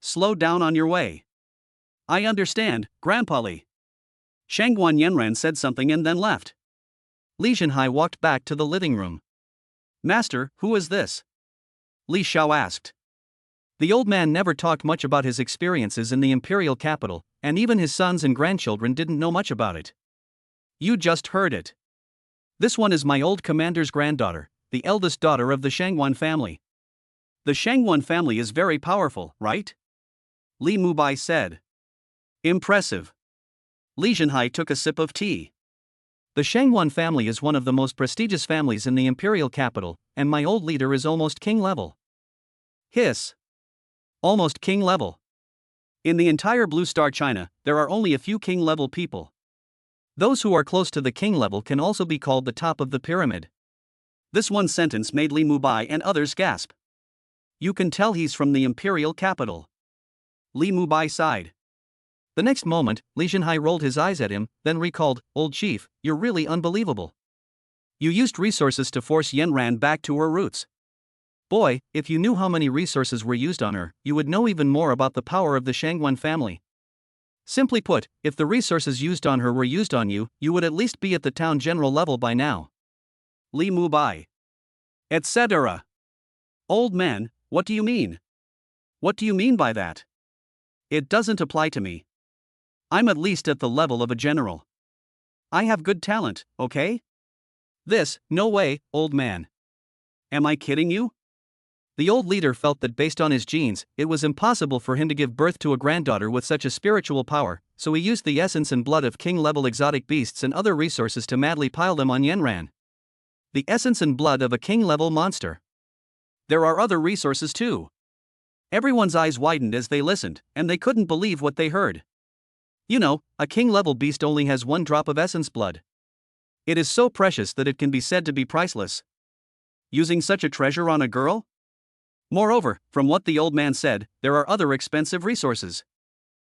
Slow down on your way. I understand, Grandpa Li. Shangguan Yanran said something and then left. Li Zhenhai walked back to the living room. Master, who is this? Li Xiao asked. The old man never talked much about his experiences in the imperial capital, and even his sons and grandchildren didn't know much about it. You just heard it. This one is my old commander's granddaughter, the eldest daughter of the Shangguan family. The Shangguan family is very powerful, right? Li Mubai said. Impressive. Li Zhenhai took a sip of tea. The Shangguan family is one of the most prestigious families in the imperial capital, and my old leader is almost king level. Hiss. Almost king level. In the entire Blue Star China, there are only a few king level people. Those who are close to the king level can also be called the top of the pyramid. This one sentence made Li Mubai and others gasp. You can tell he's from the imperial capital. Li Mubai sighed. The next moment, Li Zhenhai rolled his eyes at him, then recalled, Old chief, you're really unbelievable. You used resources to force Yanran back to her roots. Boy, if you knew how many resources were used on her, you would know even more about the power of the Shangguan family. Simply put, if the resources used on her were used on you, you would at least be at the town general level by now. Li Mubai. Etc. Old man, what do you mean? What do you mean by that? It doesn't apply to me. I'm at least at the level of a general. I have good talent, okay? No way, old man. Am I kidding you? The old leader felt that based on his genes, it was impossible for him to give birth to a granddaughter with such a spiritual power, so he used the essence and blood of king-level exotic beasts and other resources to madly pile them on Yanran. The essence and blood of a king-level monster. There are other resources too. Everyone's eyes widened as they listened, and they couldn't believe what they heard. You know, a king-level beast only has one drop of essence blood. It is so precious that it can be said to be priceless. Using such a treasure on a girl? Moreover, from what the old man said, there are other expensive resources.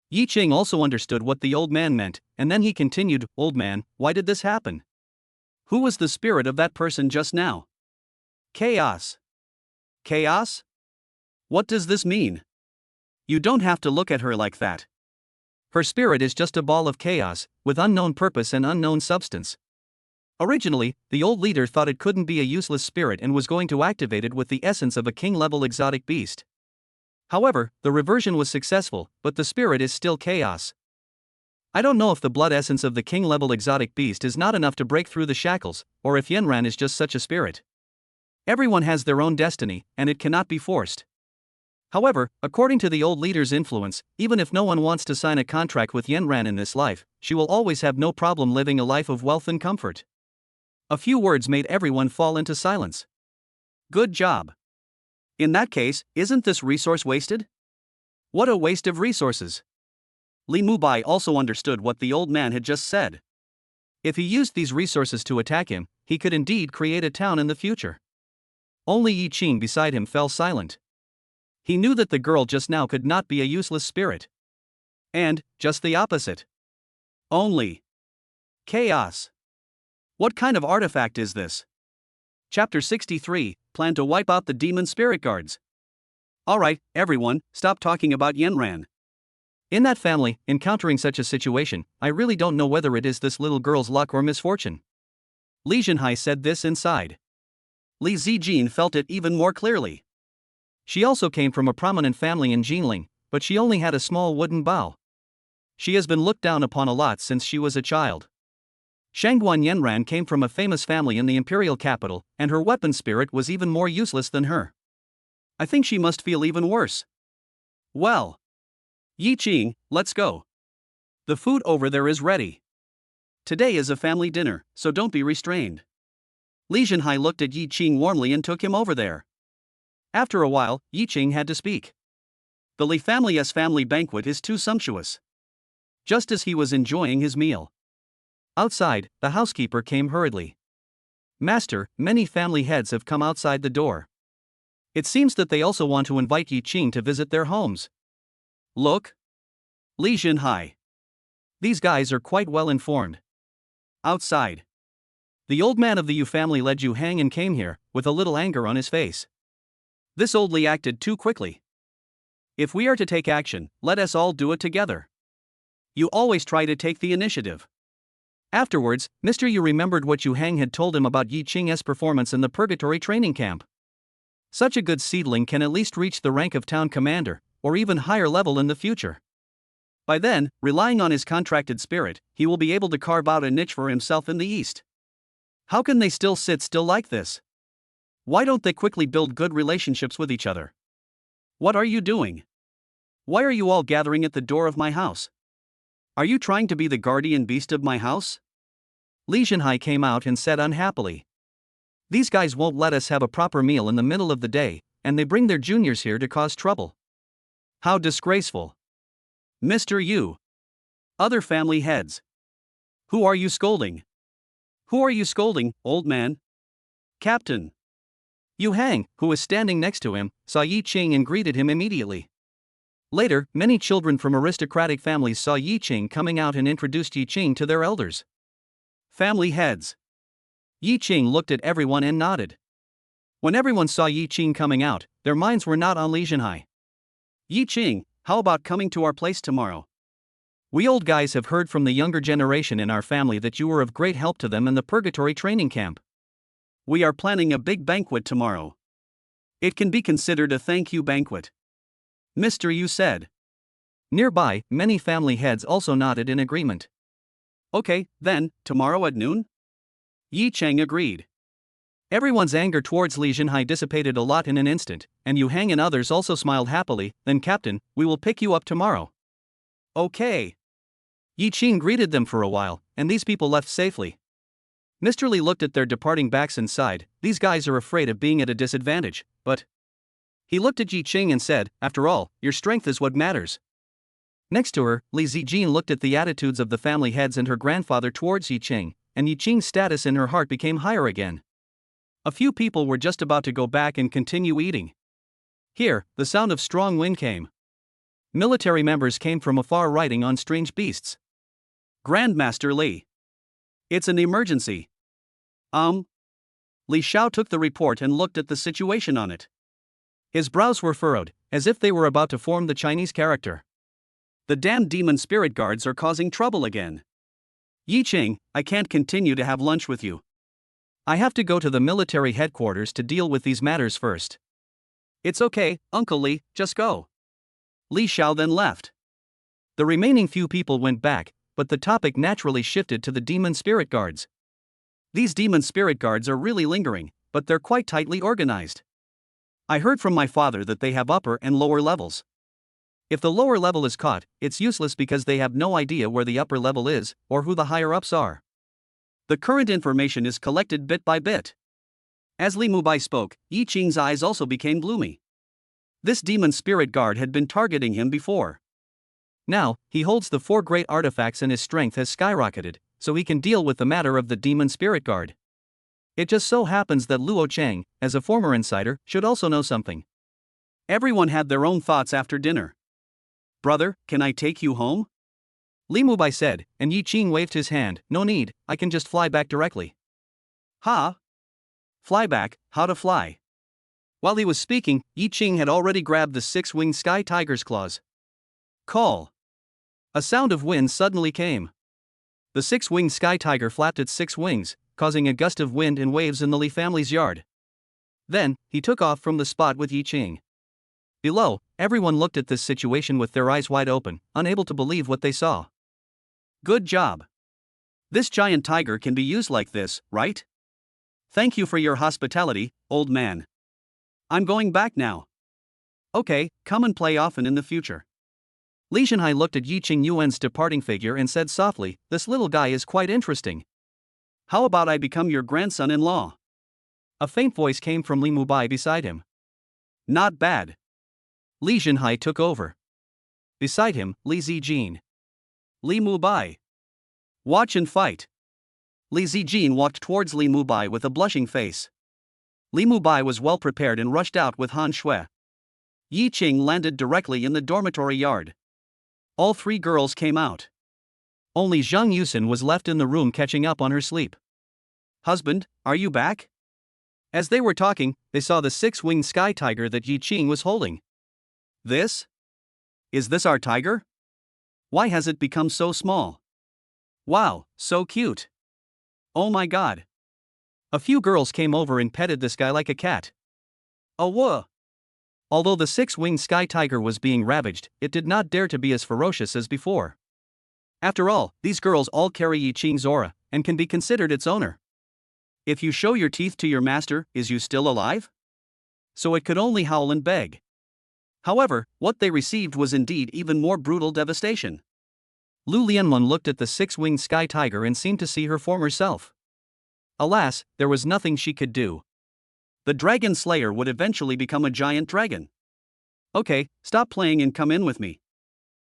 Yi Qing also understood what the old man meant, and then he continued, Old man, why did this happen? Who was the spirit of that person just now? Chaos. Chaos? What does this mean? You don't have to look at her like that. Her spirit is just a ball of chaos, with unknown purpose and unknown substance. Originally, the old leader thought it couldn't be a useless spirit and was going to activate it with the essence of a king-level exotic beast. However, the reversion was successful, but the spirit is still chaos. I don't know if the blood essence of the king-level exotic beast is not enough to break through the shackles, or if Yanran is just such a spirit. Everyone has their own destiny, and it cannot be forced. However, according to the old leader's influence, even if no one wants to sign a contract with Yanran in this life, she will always have no problem living a life of wealth and comfort. A few words made everyone fall into silence. Good job. In that case, isn't this resource wasted? What a waste of resources. Li Mubai also understood what the old man had just said. If he used these resources to attack him, he could indeed create a town in the future. Only Yi Qing beside him fell silent. He knew that the girl just now could not be a useless spirit. And, just the opposite. Only chaos. What kind of artifact is this? Chapter 63, Plan to wipe out the demon spirit guards. Alright, everyone, stop talking about Yanran. In that family, encountering such a situation, I really don't know whether it is this little girl's luck or misfortune. Li Zhenhai said this inside. Li Zijin felt it even more clearly. She also came from a prominent family in Jinling, but she only had a small wooden bow. She has been looked down upon a lot since she was a child. Shangguan Yanran came from a famous family in the imperial capital, and her weapon spirit was even more useless than her. I think she must feel even worse. Well, Yi Qing, let's go. The food over there is ready. Today is a family dinner, so don't be restrained. Li Zhenhai looked at Yi Qing warmly and took him over there. After a while, Yi Qing had to speak. The Li family's family banquet is too sumptuous. just as he was enjoying his meal. Outside, the housekeeper came hurriedly. Master, many family heads have come outside the door. It seems that they also want to invite Yi Qing to visit their homes. Look. Li Jinhai. These guys are quite well informed. Outside. The old man of the Yu family led Yu Hang and came here, with a little anger on his face. This old Li acted too quickly. If we are to take action, let us all do it together. You always try to take the initiative. Afterwards, Mr. Yu remembered what Yu Hang had told him about Yi Qing's performance in the Purgatory training camp. Such a good seedling can at least reach the rank of town commander, or even higher level in the future. By then, relying on his contracted spirit, he will be able to carve out a niche for himself in the East. How can they still sit still like this? Why don't they quickly build good relationships with each other? What are you doing? Why are you all gathering at the door of my house? Are you trying to be the guardian beast of my house? Li Jinhai came out and said unhappily. These guys won't let us have a proper meal in the middle of the day, and they bring their juniors here to cause trouble. How disgraceful. Mr. Yu. Other family heads. Who are you scolding? Who are you scolding, old man? Captain. Yu Hang, who was standing next to him, saw Yi Qing and greeted him immediately. Later, many children from aristocratic families saw Yi Qing coming out and introduced Yi Qing to their elders. Family heads. Yi Qing looked at everyone and nodded. When everyone saw Yi Qing coming out, their minds were not on Li Jinhai. Yi Qing, how about coming to our place tomorrow? We old guys have heard from the younger generation in our family that you were of great help to them in the Purgatory training camp. We are planning a big banquet tomorrow. It can be considered a thank you banquet. Mr. Yu said. Nearby, many family heads also nodded in agreement. Okay, then, tomorrow at noon? Yi Cheng agreed. Everyone's anger towards Li Jinhai dissipated a lot in an instant, and Yu Hang and others also smiled happily. Then Captain, we will pick you up tomorrow. Okay. Yi Qing greeted them for a while, and these people left safely. Mr. Li looked at their departing backs and sighed. These guys are afraid of being at a disadvantage, but... He looked at Yi Qing and said, after all, your strength is what matters. Next to her, Li Zijin looked at the attitudes of the family heads and her grandfather towards Yi Qing, and Yi Qing's status in her heart became higher again. A few people were just about to go back and continue eating. Here, the sound of strong wind came. Military members came from afar riding on strange beasts. Grandmaster Li. It's an emergency. Li Xiao took the report and looked at the situation on it. His brows were furrowed, as if they were about to form the Chinese character. The damn demon spirit guards are causing trouble again. Yi Qing, I can't continue to have lunch with you. I have to go to the military headquarters to deal with these matters first. It's okay, Uncle Li, just go. Li Xiao then left. The remaining few people went back, but the topic naturally shifted to the demon spirit guards. These demon spirit guards are really lingering, but they're quite tightly organized. I heard from my father that they have upper and lower levels. If the lower level is caught, it's useless because they have no idea where the upper level is, or who the higher ups are. The current information is collected bit by bit. As Li Mubai spoke, Yi Qing's eyes also became gloomy. This demon spirit guard had been targeting him before. Now, he holds the 4 great artifacts and his strength has skyrocketed, so he can deal with the matter of the demon spirit guard. It just so happens that Luo Cheng, as a former insider, should also know something. Everyone had their own thoughts after dinner. Brother, can I take you home? Li Mubai said, and Yi Qing waved his hand. No need, I can just fly back directly. Ha! Fly back, how to fly? While he was speaking, Yi Qing had already grabbed the 6-winged sky tiger's claws. Call! A sound of wind suddenly came. The 6-winged sky tiger flapped its 6 wings, causing a gust of wind and waves in the Li family's yard. Then, he took off from the spot with Yi Qing. Below, everyone looked at this situation with their eyes wide open, unable to believe what they saw. Good job. This giant tiger can be used like this, right? Thank you for your hospitality, old man. I'm going back now. Okay, come and play often in the future. Li Jinhai looked at Yi Qing Yuan's departing figure and said softly, this little guy is quite interesting. How about I become your grandson-in-law? A faint voice came from Li Mubai beside him. Not bad. Li Jinhai took over. Beside him, Li Zijin. Li Mubai. Watch and fight. Li Zijin walked towards Li Mubai with a blushing face. Li Mubai was well prepared and rushed out with Han Shui. Yi Qing landed directly in the dormitory yard. All three girls came out. Only Zhang Yusin was left in the room catching up on her sleep. Husband, are you back? As they were talking, they saw the six-winged sky tiger that Yi Qing was holding. This? Is this our tiger? Why has it become so small? Wow, so cute. Oh my god. A few girls came over and petted this guy like a cat. Oh whoa. Although the six-winged sky tiger was being ravaged, it did not dare to be as ferocious as before. After all, these girls all carry Yi Qing's aura, and can be considered its owner. If you show your teeth to your master, is you still alive? So it could only howl and beg. However, what they received was indeed even more brutal devastation. Lu Lianlun looked at the six-winged sky tiger and seemed to see her former self. Alas, there was nothing she could do. The dragon slayer would eventually become a giant dragon. Okay, stop playing and come in with me.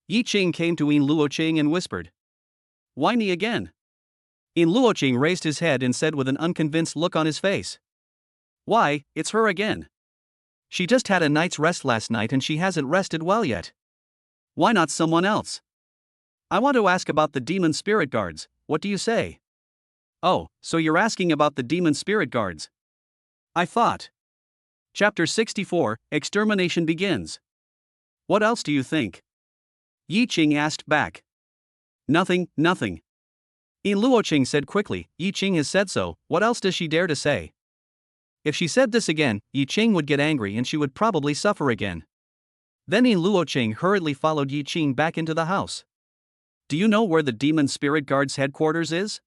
Yi Qing came to Yin Luoqing and whispered. Whiny again. Yin Luoqing raised his head and said with an unconvinced look on his face. Why, it's her again. She just had a night's rest last night and she hasn't rested well yet. Why not someone else? I want to ask about the demon spirit guards, what do you say? Oh, so you're asking about the demon spirit guards. I thought. Chapter 64, Extermination begins. What else do you think? Yi Qing asked back. Nothing. Yin Luoqing said quickly, Yi Qing has said so, what else does she dare to say? If she said this again, Yi Qing would get angry and she would probably suffer again. Then Yin Luoqing hurriedly followed Yi Qing back into the house. Do you know where the demon spirit guard's headquarters is?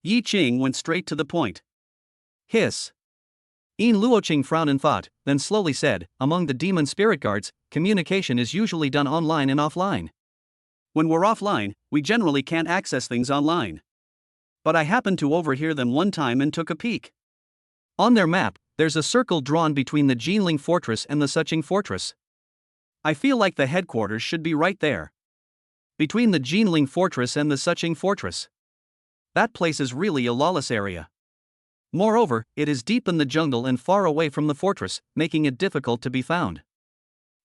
Yi Qing went straight to the point. Hiss. Yin Luoqing frowned and thought, then slowly said, among the demon spirit guards, communication is usually done online and offline. When we're offline, we generally can't access things online. But I happened to overhear them one time and took a peek. On their map, there's a circle drawn between the Jinling Fortress and the Suqing Fortress. I feel like the headquarters should be right there. Between the Jinling Fortress and the Suqing Fortress. That place is really a lawless area. Moreover, it is deep in the jungle and far away from the fortress, making it difficult to be found.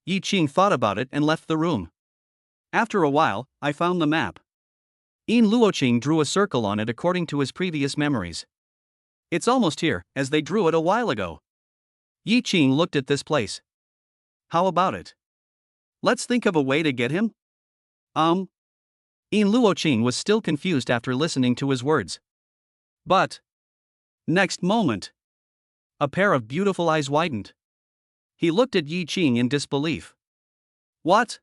Yi Qing thought about it and left the room. After a while, I found the map. Yin Luoqing drew a circle on it according to his previous memories. It's almost here, as they drew it a while ago. Yi Qing looked at this place. How about it? Let's think of a way to get him? Yin Luoqing was still confused after listening to his words. But next moment, a pair of beautiful eyes widened. He looked at Yi Qing in disbelief. What?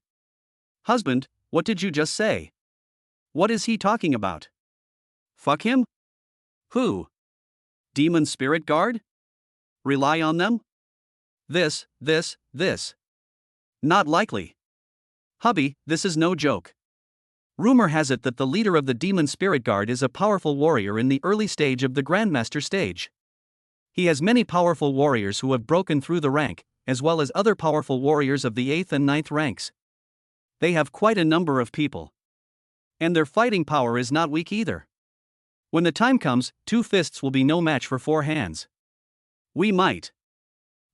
Husband, what did you just say? What is he talking about? Fuck him? Who? Demon spirit guard? Rely on them? This. Not likely. Hubby, this is no joke. Rumor has it that the leader of the demon spirit guard is a powerful warrior in the early stage of the Grandmaster stage. He has many powerful warriors who have broken through the rank, as well as other powerful warriors of the 8th and 9th ranks. They have quite a number of people. And their fighting power is not weak either. When the time comes, 2 fists will be no match for 4 hands. We might.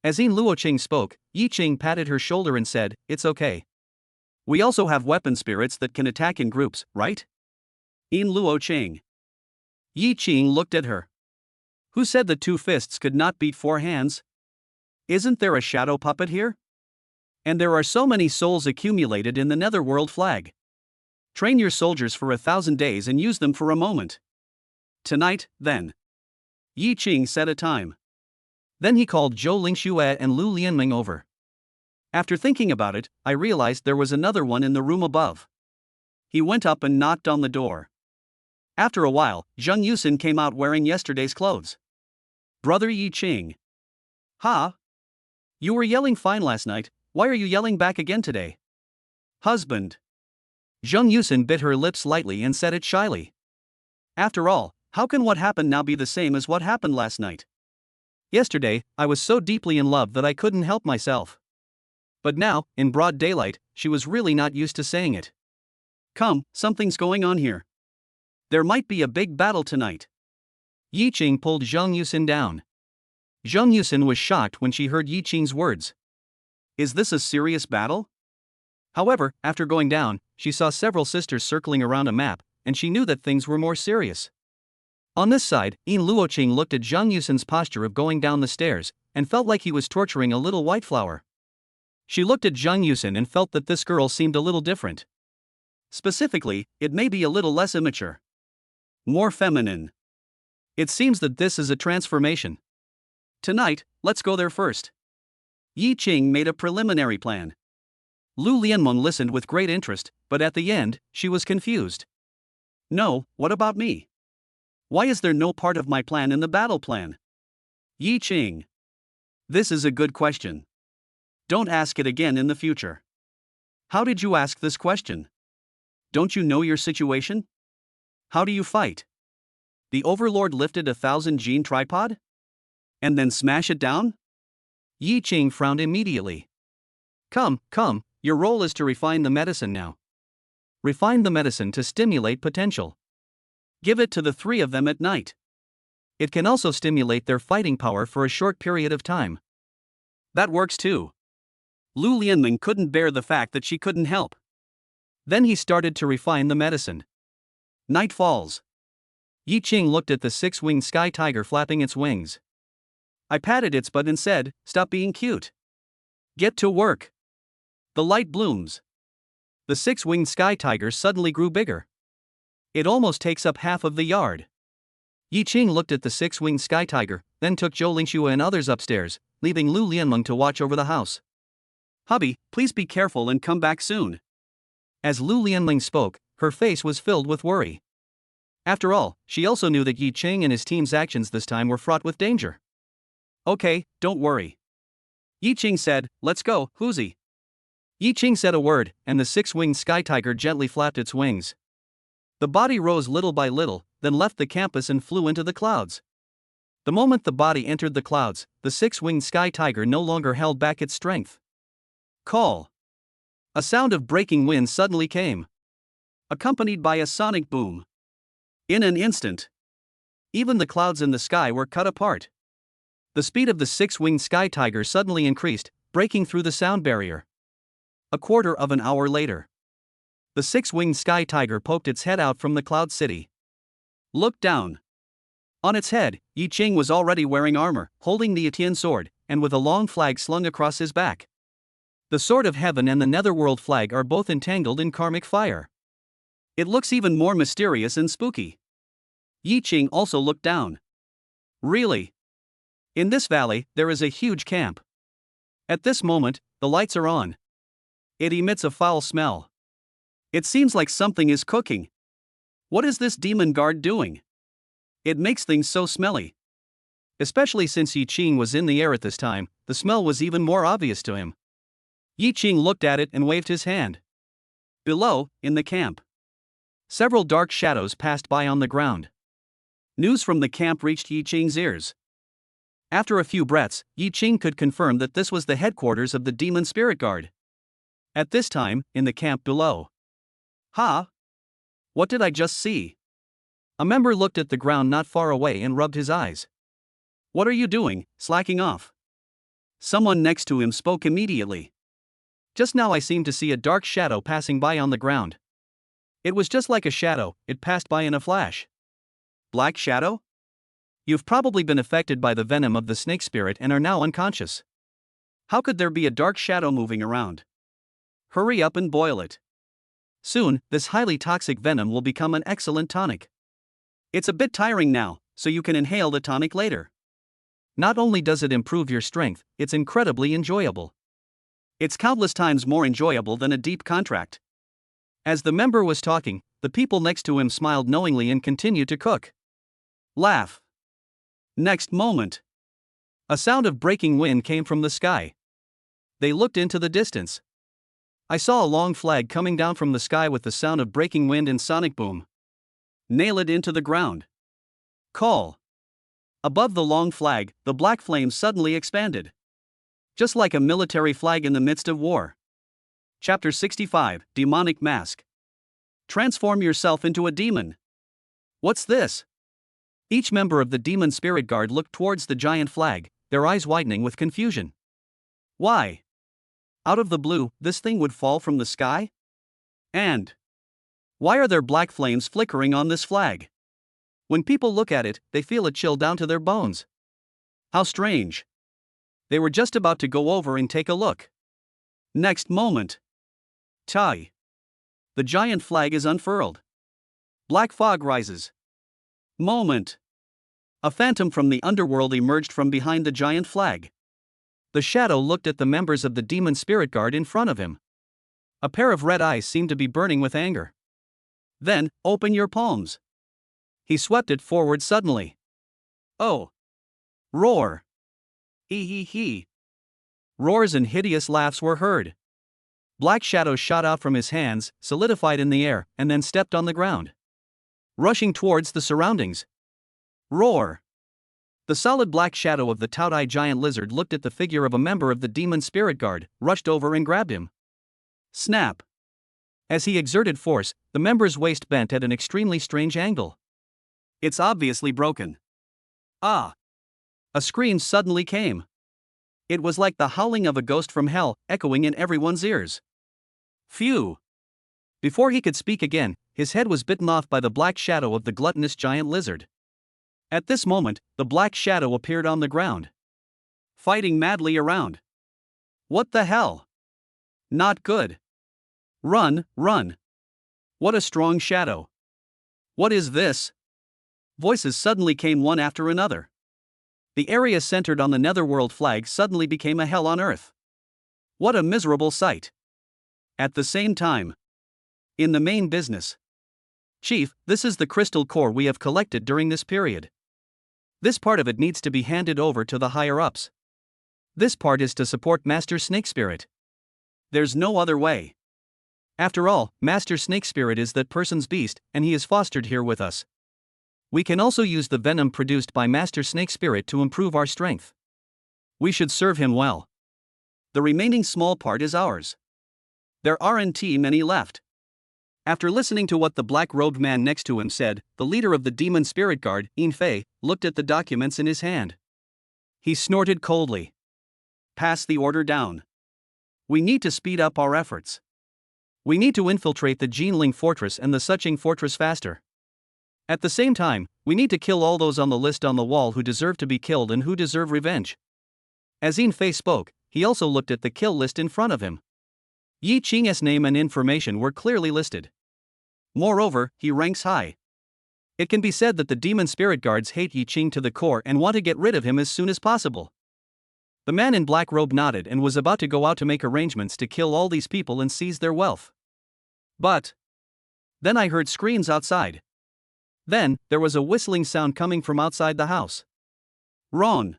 As Yin Luoqing spoke, Yi Qing patted her shoulder and said, it's okay. We also have weapon spirits that can attack in groups, right? Yin Luoqing. Yi Qing looked at her. Who said the 2 fists could not beat 4 hands? Isn't there a shadow puppet here? And there are so many souls accumulated in the Netherworld flag. Train your soldiers for 1,000 days and use them for a moment. Tonight, then. Yi Qing set a time. Then he called Zhou Lingxue and Lu Lianming over. After thinking about it, I realized there was another one in the room above. He went up and knocked on the door. After a while, Zhang Yusin came out wearing yesterday's clothes. Brother Yi Qing. Ha? You were yelling fine last night, why are you yelling back again today? Husband. Zhang Yusin bit her lips lightly and said it shyly. After all, how can what happened now be the same as what happened last night? Yesterday, I was so deeply in love that I couldn't help myself. But now, in broad daylight, she was really not used to saying it. Come, something's going on here. There might be a big battle tonight. Yi Qing pulled Zheng Yusin down. Zheng Yusin was shocked when she heard Yi Qing's words. Is this a serious battle? However, after going down, she saw several sisters circling around a map, and she knew that things were more serious. On this side, Yin Luoqing looked at Zheng Yusin's posture of going down the stairs, and felt like he was torturing a little white flower. She looked at Zheng Yusin and felt that this girl seemed a little different. Specifically, it may be a little less immature. More feminine. It seems that this is a transformation. Tonight, let's go there first. Yi Qing made a preliminary plan. Lu Lianmeng listened with great interest, but at the end, she was confused. No, what about me? Why is there no part of my plan in the battle plan? Yi Qing. This is a good question. Don't ask it again in the future. How did you ask this question? Don't you know your situation? How do you fight? The Overlord lifted 1,000 gene tripod? And then smash it down? Yi Qing frowned immediately. Come, your role is to refine the medicine now. Refine the medicine to stimulate potential. Give it to the three of them at night. It can also stimulate their fighting power for a short period of time. That works too. Lu Lianmeng couldn't bear the fact that she couldn't help. Then he started to refine the medicine. Night falls. Yi Qing looked at the six-winged sky tiger flapping its wings. I patted its butt and said, "Stop being cute. Get to work." The light blooms. The six-winged sky tiger suddenly grew bigger. It almost takes up half of the yard. Yi Qing looked at the six-winged sky tiger, then took Zhou Lingxue and others upstairs, leaving Lu Lianmeng to watch over the house. Hubby, please be careful and come back soon. As Lu Lianmeng spoke, her face was filled with worry. After all, she also knew that Yi Qing and his team's actions this time were fraught with danger. Okay, don't worry. Yi Qing said, "Let's go, Huzi." Yi Qing said a word, and the six-winged sky tiger gently flapped its wings. The body rose little by little, then left the campus and flew into the clouds. The moment the body entered the clouds, the six-winged sky tiger no longer held back its strength. Call. A sound of breaking wind suddenly came, accompanied by a sonic boom. In an instant, even the clouds in the sky were cut apart. The speed of the six-winged sky tiger suddenly increased, breaking through the sound barrier. A quarter of an hour later, the six-winged sky tiger poked its head out from the cloud city. Look down. On its head, Yi Qing was already wearing armor, holding the Etienne sword, and with a long flag slung across his back. The Sword of Heaven and the Netherworld flag are both entangled in karmic fire. It looks even more mysterious and spooky. Yi Qing also looked down. Really? In this valley, there is a huge camp. At this moment, the lights are on. It emits a foul smell. It seems like something is cooking. What is this demon guard doing? It makes things so smelly. Especially since Yi Qing was in the air at this time, the smell was even more obvious to him. Yi Qing looked at it and waved his hand. Below, in the camp, several dark shadows passed by on the ground. News from the camp reached Yi Qing's ears. After a few breaths, Yi Qing could confirm that this was the headquarters of the Demon Spirit Guard. At this time, in the camp below. Ha! What did I just see? A member looked at the ground not far away and rubbed his eyes. What are you doing, slacking off? Someone next to him spoke immediately. Just now I seemed to see a dark shadow passing by on the ground. It was just like a shadow, it passed by in a flash. Black shadow? You've probably been affected by the venom of the snake spirit and are now unconscious. How could there be a dark shadow moving around? Hurry up and boil it. Soon, this highly toxic venom will become an excellent tonic. It's a bit tiring now, so you can inhale the tonic later. Not only does it improve your strength, it's incredibly enjoyable. It's countless times more enjoyable than a deep contract. As the member was talking, the people next to him smiled knowingly and continued to cook. Laugh. Next moment, a sound of breaking wind came from the sky. They looked into the distance. I saw a long flag coming down from the sky with the sound of breaking wind and sonic boom. Nail it into the ground. Call. Above the long flag, the black flame suddenly expanded. Just like a military flag in the midst of war. Chapter 65, Demonic Mask. Transform yourself into a demon. What's this? Each member of the demon spirit guard looked towards the giant flag, their eyes widening with confusion. Why? Out of the blue, this thing would fall from the sky? And why are there black flames flickering on this flag? When people look at it, they feel a chill down to their bones. How strange. They were just about to go over and take a look. Next moment. Tai. The giant flag is unfurled. Black fog rises. Moment. A phantom from the underworld emerged from behind the giant flag. The shadow looked at the members of the demon spirit guard in front of him. A pair of red eyes seemed to be burning with anger. Then, open your palms. He swept it forward suddenly. Oh. Roar. Hee hee hee. Roars and hideous laughs were heard. Black shadows shot out from his hands, solidified in the air, and then stepped on the ground, rushing towards the surroundings. Roar. The solid black shadow of the Taudai giant lizard looked at the figure of a member of the demon spirit guard, rushed over and grabbed him. Snap. As he exerted force, the member's waist bent at an extremely strange angle. It's obviously broken. Ah! A scream suddenly came. It was like the howling of a ghost from hell, echoing in everyone's ears. Phew! Before he could speak again, his head was bitten off by the black shadow of the gluttonous giant lizard. At this moment, the black shadow appeared on the ground, fighting madly around. What the hell? Not good. Run, run. What a strong shadow. What is this? Voices suddenly came one after another. The area centered on the Netherworld flag suddenly became a hell on earth. What a miserable sight. At the same time, in the main business. Chief, this is the crystal core we have collected during this period. This part of it needs to be handed over to the higher-ups. This part is to support Master Snake Spirit. There's no other way. After all, Master Snake Spirit is that person's beast, and he is fostered here with us. We can also use the venom produced by Master Snake Spirit to improve our strength. We should serve him well. The remaining small part is ours. There aren't many left. After listening to what the black-robed man next to him said, the leader of the demon spirit guard, In Fei, looked at the documents in his hand. He snorted coldly. Pass the order down. We need to speed up our efforts. We need to infiltrate the Jinling Fortress and the Suching Fortress faster. At the same time, we need to kill all those on the list on the wall who deserve to be killed and who deserve revenge. As In Fei spoke, he also looked at the kill list in front of him. Yi Qing's name and information were clearly listed. Moreover, he ranks high. It can be said that the demon spirit guards hate Yi Qing to the core and want to get rid of him as soon as possible. The man in black robe nodded and was about to go out to make arrangements to kill all these people and seize their wealth. But then I heard screams outside. Then, there was a whistling sound coming from outside the house. Ron.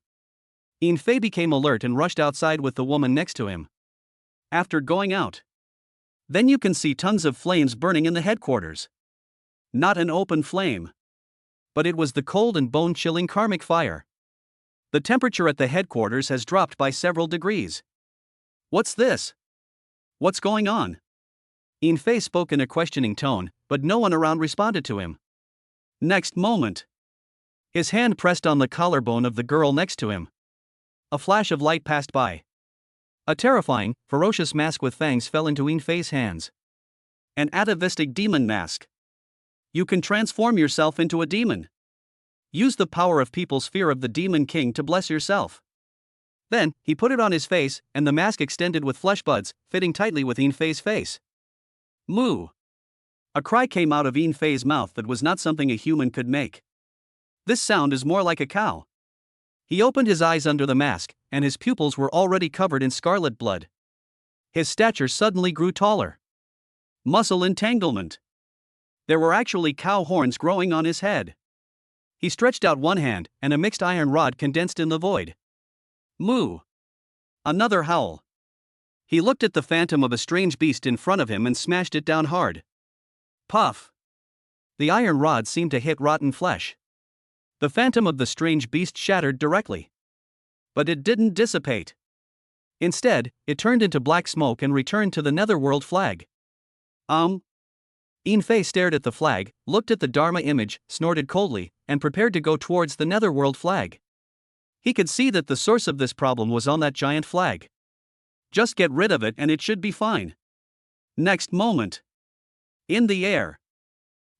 In Fei became alert and rushed outside with the woman next to him. After going out, then you can see tons of flames burning in the headquarters. Not an open flame, but it was the cold and bone-chilling karmic fire. The temperature at the headquarters has dropped by several degrees. What's this? What's going on? In Fei spoke in a questioning tone, but no one around responded to him. Next moment, his hand pressed on the collarbone of the girl next to him. A flash of light passed by. A terrifying, ferocious mask with fangs fell into In Fei's hands. An atavistic demon mask. You can transform yourself into a demon. Use the power of people's fear of the Demon King to bless yourself. Then, he put it on his face, and the mask extended with flesh buds, fitting tightly with In Fei's face. Moo! A cry came out of In Fei's mouth that was not something a human could make. This sound is more like a cow. He opened his eyes under the mask, and his pupils were already covered in scarlet blood. His stature suddenly grew taller. Muscle entanglement. There were actually cow horns growing on his head. He stretched out one hand, and a mixed iron rod condensed in the void. Moo! Another howl. He looked at the phantom of a strange beast in front of him and smashed it down hard. Puff! The iron rod seemed to hit rotten flesh. The phantom of the strange beast shattered directly. But it didn't dissipate. Instead, it turned into black smoke and returned to the Netherworld flag. Yin Fei stared at the flag, looked at the Dharma image, snorted coldly, and prepared to go towards the Netherworld flag. He could see that the source of this problem was on that giant flag. Just get rid of it and it should be fine. Next moment. In the air.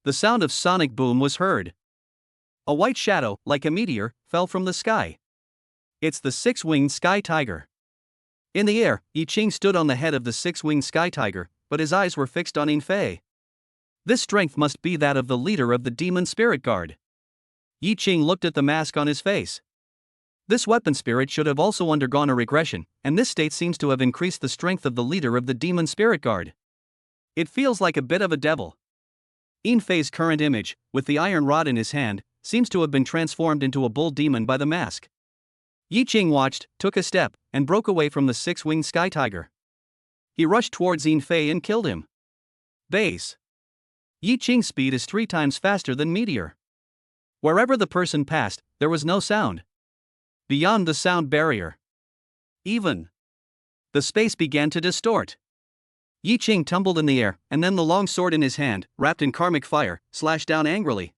The sound of sonic boom was heard. A white shadow, like a meteor, fell from the sky. It's the six-winged sky tiger. In the air, Yi Qing stood on the head of the six-winged sky tiger, but his eyes were fixed on Yin Fei. This strength must be that of the leader of the demon spirit guard. Yi Qing looked at the mask on his face. This weapon spirit should have also undergone a regression, and this state seems to have increased the strength of the leader of the demon spirit guard. It feels like a bit of a devil. Yin Fei's current image, with the iron rod in his hand, seems to have been transformed into a bull demon by the mask. Yi Qing watched, took a step, and broke away from the six-winged sky tiger. He rushed towards Yin Fei and killed him. Base. Yi Qing's speed is 3 times faster than meteor. Wherever the person passed, there was no sound. Beyond the sound barrier. Even. The space began to distort. Yi Qing tumbled in the air, and then the long sword in his hand, wrapped in karmic fire, slashed down angrily.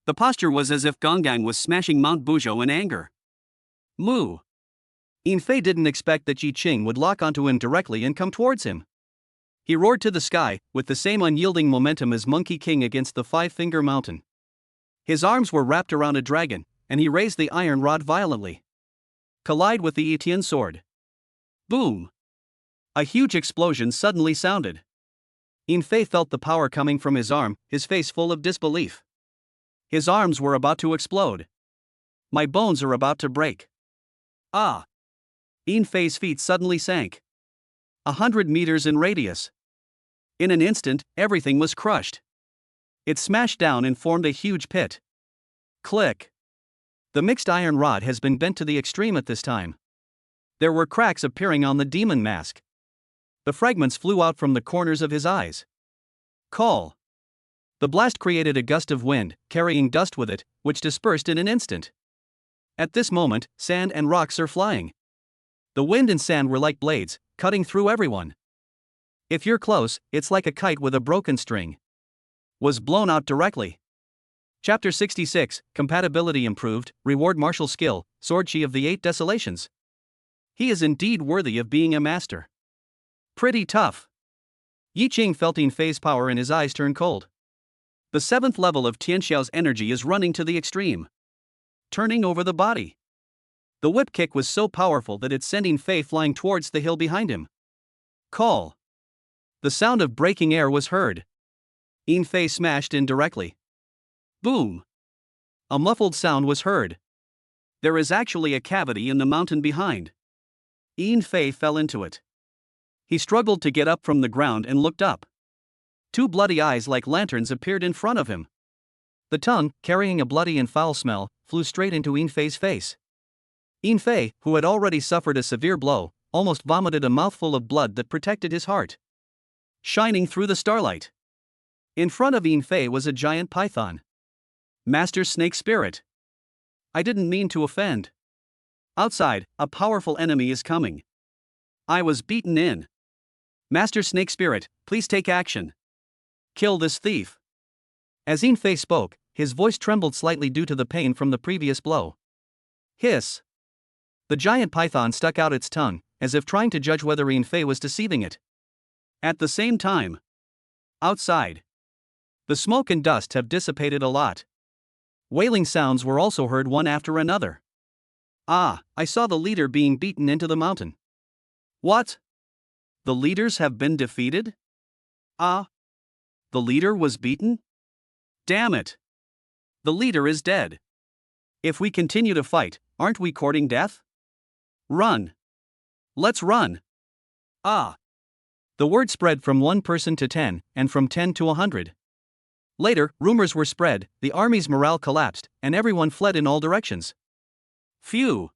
The posture was as if Gonggang was smashing Mount Buzhou in anger. Moo. Yin Fei didn't expect that Yi Qing would lock onto him directly and come towards him. He roared to the sky, with the same unyielding momentum as Monkey King against the Five-Finger Mountain. His arms were wrapped around a dragon, and he raised the iron rod violently. Collide with the Etian sword. Boom! A huge explosion suddenly sounded. Yin Fei felt the power coming from his arm, his face full of disbelief. His arms were about to explode. My bones are about to break. Ah! Yin Fei's feet suddenly sank. 100 meters in radius. In an instant, everything was crushed. It smashed down and formed a huge pit. Click. The mixed iron rod has been bent to the extreme at this time. There were cracks appearing on the demon mask. The fragments flew out from the corners of his eyes. Call. The blast created a gust of wind, carrying dust with it, which dispersed in an instant. At this moment, sand and rocks are flying. The wind and sand were like blades, cutting through everyone. If you're close, it's like a kite with a broken string. Was blown out directly. Chapter 66, Compatibility Improved, Reward Martial Skill, Sword Chi of the 8 Desolations. He is indeed worthy of being a master. Pretty tough. Yi Qing felt Yin Fei's power and his eyes turn cold. The 7th level of Tianxiao's energy is running to the extreme. Turning over the body. The whip kick was so powerful that it sent Yin Fei flying towards the hill behind him. Call. The sound of breaking air was heard. Yin Fei smashed in directly. Boom. A muffled sound was heard. There is actually a cavity in the mountain behind. Yin Fei fell into it. He struggled to get up from the ground and looked up. 2 bloody eyes like lanterns appeared in front of him. The tongue, carrying a bloody and foul smell, flew straight into Yin Fei's face. Yin Fei, who had already suffered a severe blow, almost vomited a mouthful of blood that protected his heart. Shining through the starlight. In front of Yin Fei was a giant python. Master Snake Spirit. I didn't mean to offend. Outside, a powerful enemy is coming. I was beaten in. Master Snake Spirit, please take action. Kill this thief. As Yin Fei spoke, his voice trembled slightly due to the pain from the previous blow. Hiss. The giant python stuck out its tongue, as if trying to judge whether Yin Fei was deceiving it. At the same time. Outside. The smoke and dust have dissipated a lot. Wailing sounds were also heard one after another. Ah, I saw the leader being beaten into the mountain. What? The leaders have been defeated? Ah. The leader was beaten? Damn it. The leader is dead. If we continue to fight, aren't we courting death? Run. Let's run. Ah. The word spread from 1 person to 10, and from 10 to 100. Later, rumors were spread, the army's morale collapsed, and everyone fled in all directions. Phew.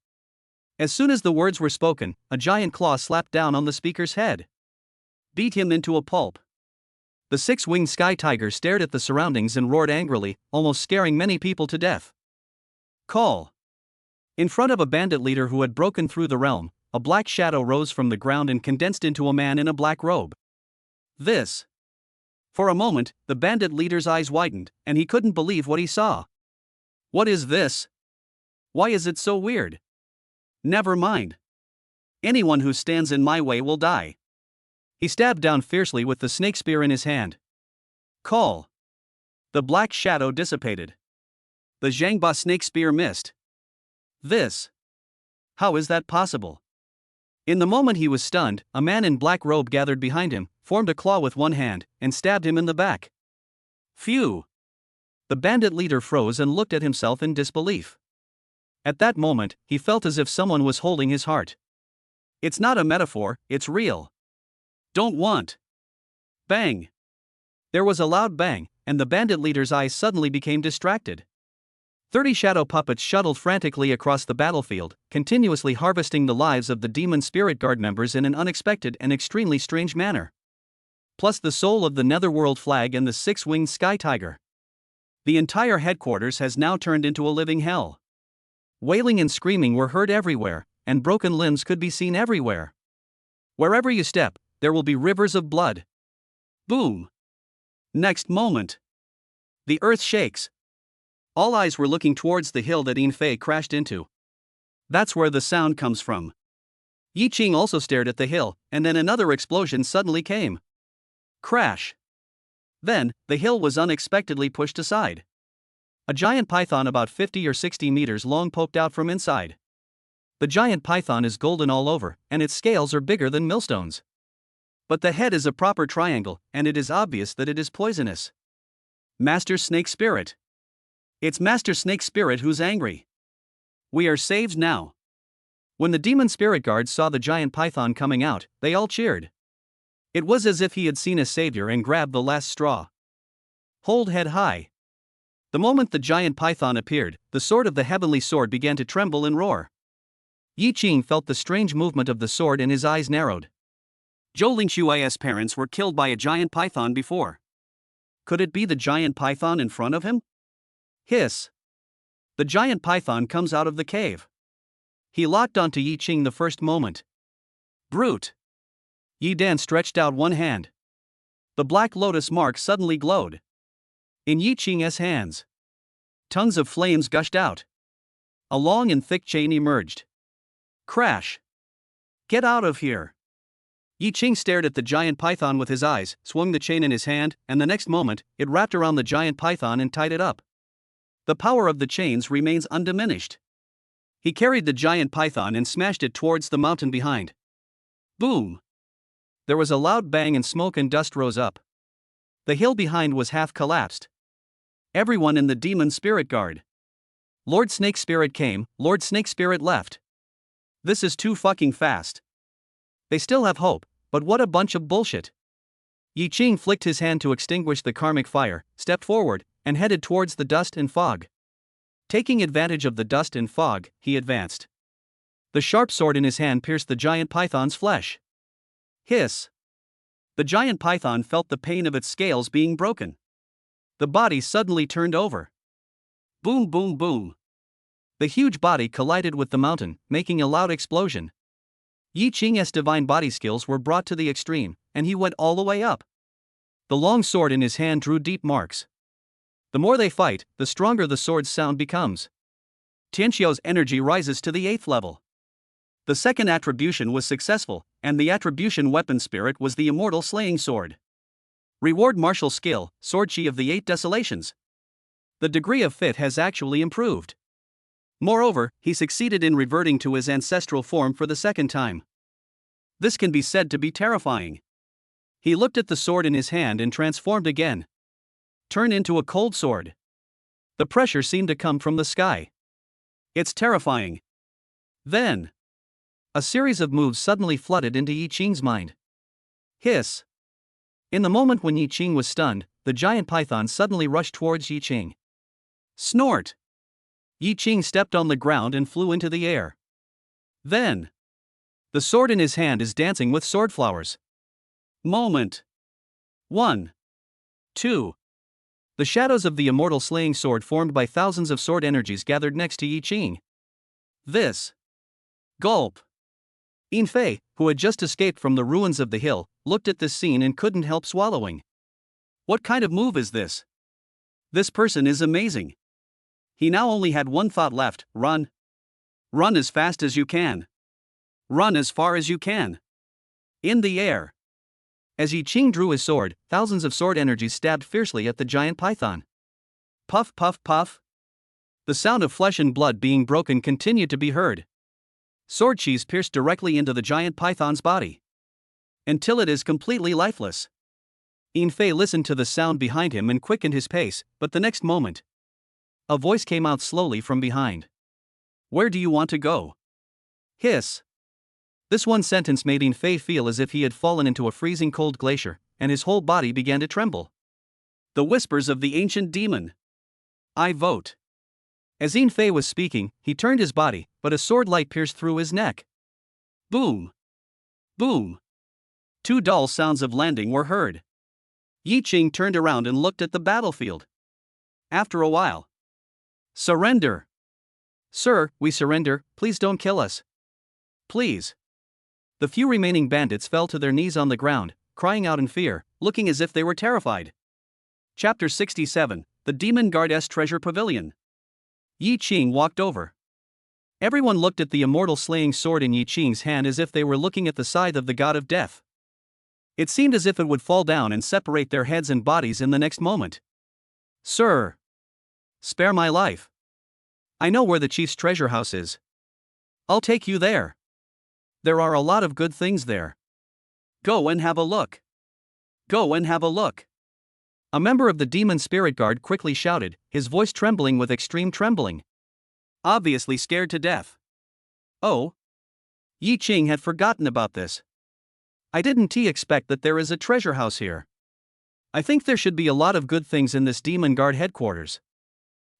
As soon as the words were spoken, a giant claw slapped down on the speaker's head. Beat him into a pulp. The 6-winged sky tiger stared at the surroundings and roared angrily, almost scaring many people to death. Call. In front of a bandit leader who had broken through the realm, a black shadow rose from the ground and condensed into a man in a black robe. This. For a moment, the bandit leader's eyes widened, and he couldn't believe what he saw. What is this? Why is it so weird? Never mind. Anyone who stands in my way will die. He stabbed down fiercely with the snake spear in his hand. Call. The black shadow dissipated. The Zhangba snake spear missed. This. How is that possible? In the moment he was stunned, a man in black robe gathered behind him, formed a claw with one hand, and stabbed him in the back. Phew! The bandit leader froze and looked at himself in disbelief. At that moment, he felt as if someone was holding his heart. It's not a metaphor, it's real. Don't want. Bang! There was a loud bang, and the bandit leader's eyes suddenly became distracted. 30 shadow puppets shuttled frantically across the battlefield, continuously harvesting the lives of the demon spirit guard members in an unexpected and extremely strange manner. Plus the soul of the netherworld flag and the six-winged sky tiger. The entire headquarters has now turned into a living hell. Wailing and screaming were heard everywhere, and broken limbs could be seen everywhere. Wherever you step, there will be rivers of blood. Boom! Next moment, the earth shakes. All eyes were looking towards the hill that Yin-Fei crashed into. That's where the sound comes from. Yi Qing also stared at the hill, and then another explosion suddenly came. Crash! Then, the hill was unexpectedly pushed aside. A giant python about 50 or 60 meters long poked out from inside. The giant python is golden all over, and its scales are bigger than millstones. But the head is a proper triangle, and it is obvious that it is poisonous. Master Snake Spirit. It's Master Snake Spirit who's angry. We are saved now. When the demon spirit guards saw the giant python coming out, they all cheered. It was as if he had seen a savior and grabbed the last straw. Hold head high. The moment the giant python appeared, the sword of the heavenly sword began to tremble and roar. Yi Qing felt the strange movement of the sword and his eyes narrowed. Zhou Lingshui's parents were killed by a giant python before. Could it be the giant python in front of him? Hiss. The giant python comes out of the cave. He locked onto Yi Qing the first moment. Brute. Yi Dan stretched out one hand. The black lotus mark suddenly glowed. In Yi Qing's hands, tongues of flames gushed out. A long and thick chain emerged. Crash. Get out of here. Yi Qing stared at the giant python with his eyes, swung the chain in his hand, and the next moment, it wrapped around the giant python and tied it up. The power of the chains remains undiminished. He carried the giant python and smashed it towards the mountain behind. Boom! There was a loud bang and smoke and dust rose up. The hill behind was half collapsed. Everyone in the demon spirit guard. Lord Snake Spirit came, Lord Snake Spirit left. This is too fucking fast. They still have hope, but what a bunch of bullshit. Yi Qing flicked his hand to extinguish the karmic fire, stepped forward, and headed towards the dust and fog. Taking advantage of the dust and fog, he advanced. The sharp sword in his hand pierced the giant python's flesh. Hiss. The giant python felt the pain of its scales being broken. The body suddenly turned over. Boom, boom, boom. The huge body collided with the mountain, making a loud explosion. Yi Qing's divine body skills were brought to the extreme, and he went all the way up. The long sword in his hand drew deep marks. The more they fight, the stronger the sword's sound becomes. Tianxiao's energy rises to the 8th level. The second attribution was successful, and the attribution weapon spirit was the immortal slaying sword. Reward martial skill, sword chi of the 8 desolations. The degree of fit has actually improved. Moreover, he succeeded in reverting to his ancestral form for the second time. This can be said to be terrifying. He looked at the sword in his hand and transformed again. Turned into a cold sword. The pressure seemed to come from the sky. It's terrifying. Then, a series of moves suddenly flooded into Yi Qing's mind. Hiss. In the moment when Yi Qing was stunned, the giant python suddenly rushed towards Yi Qing. Snort. Yi Qing stepped on the ground and flew into the air. Then, the sword in his hand is dancing with sword flowers. Moment. 1. 2. The shadows of the immortal slaying sword formed by thousands of sword energies gathered next to Yi Qing. This. Gulp. Yin-Fei, who had just escaped from the ruins of the hill, looked at this scene and couldn't help swallowing. What kind of move is this? This person is amazing. He now only had one thought left: run. Run as fast as you can. Run as far as you can. In the air. As Yi Qing drew his sword, thousands of sword energies stabbed fiercely at the giant python. Puff, puff, puff. The sound of flesh and blood being broken continued to be heard. Sword sheaths pierced directly into the giant python's body, until it is completely lifeless. Yin Fei listened to the sound behind him and quickened his pace, but the next moment, a voice came out slowly from behind. Where do you want to go? Hiss. This one sentence made Yin Fei feel as if he had fallen into a freezing cold glacier, and his whole body began to tremble. The whispers of the ancient demon. I vote. As Yin Fei was speaking, he turned his body, but a sword light pierced through his neck. Boom. Boom. Two dull sounds of landing were heard. Yi Qing turned around and looked at the battlefield. After a while. Surrender. Sir, we surrender, please don't kill us. Please. The few remaining bandits fell to their knees on the ground, crying out in fear, looking as if they were terrified. Chapter 67, The Demon Guard's Treasure Pavilion. Yi Qing walked over. Everyone looked at the immortal slaying sword in Yi Qing's hand as if they were looking at the scythe of the god of death. It seemed as if it would fall down and separate their heads and bodies in the next moment. Sir! Spare my life. I know where the chief's treasure house is. I'll take you there. There are a lot of good things there. Go and have a look. Go and have a look. A member of the demon spirit guard quickly shouted, his voice trembling with extreme trembling. Obviously scared to death. Oh. Yi Qing had forgotten about this. I didn't expect that there is a treasure house here. I think there should be a lot of good things in this demon guard headquarters.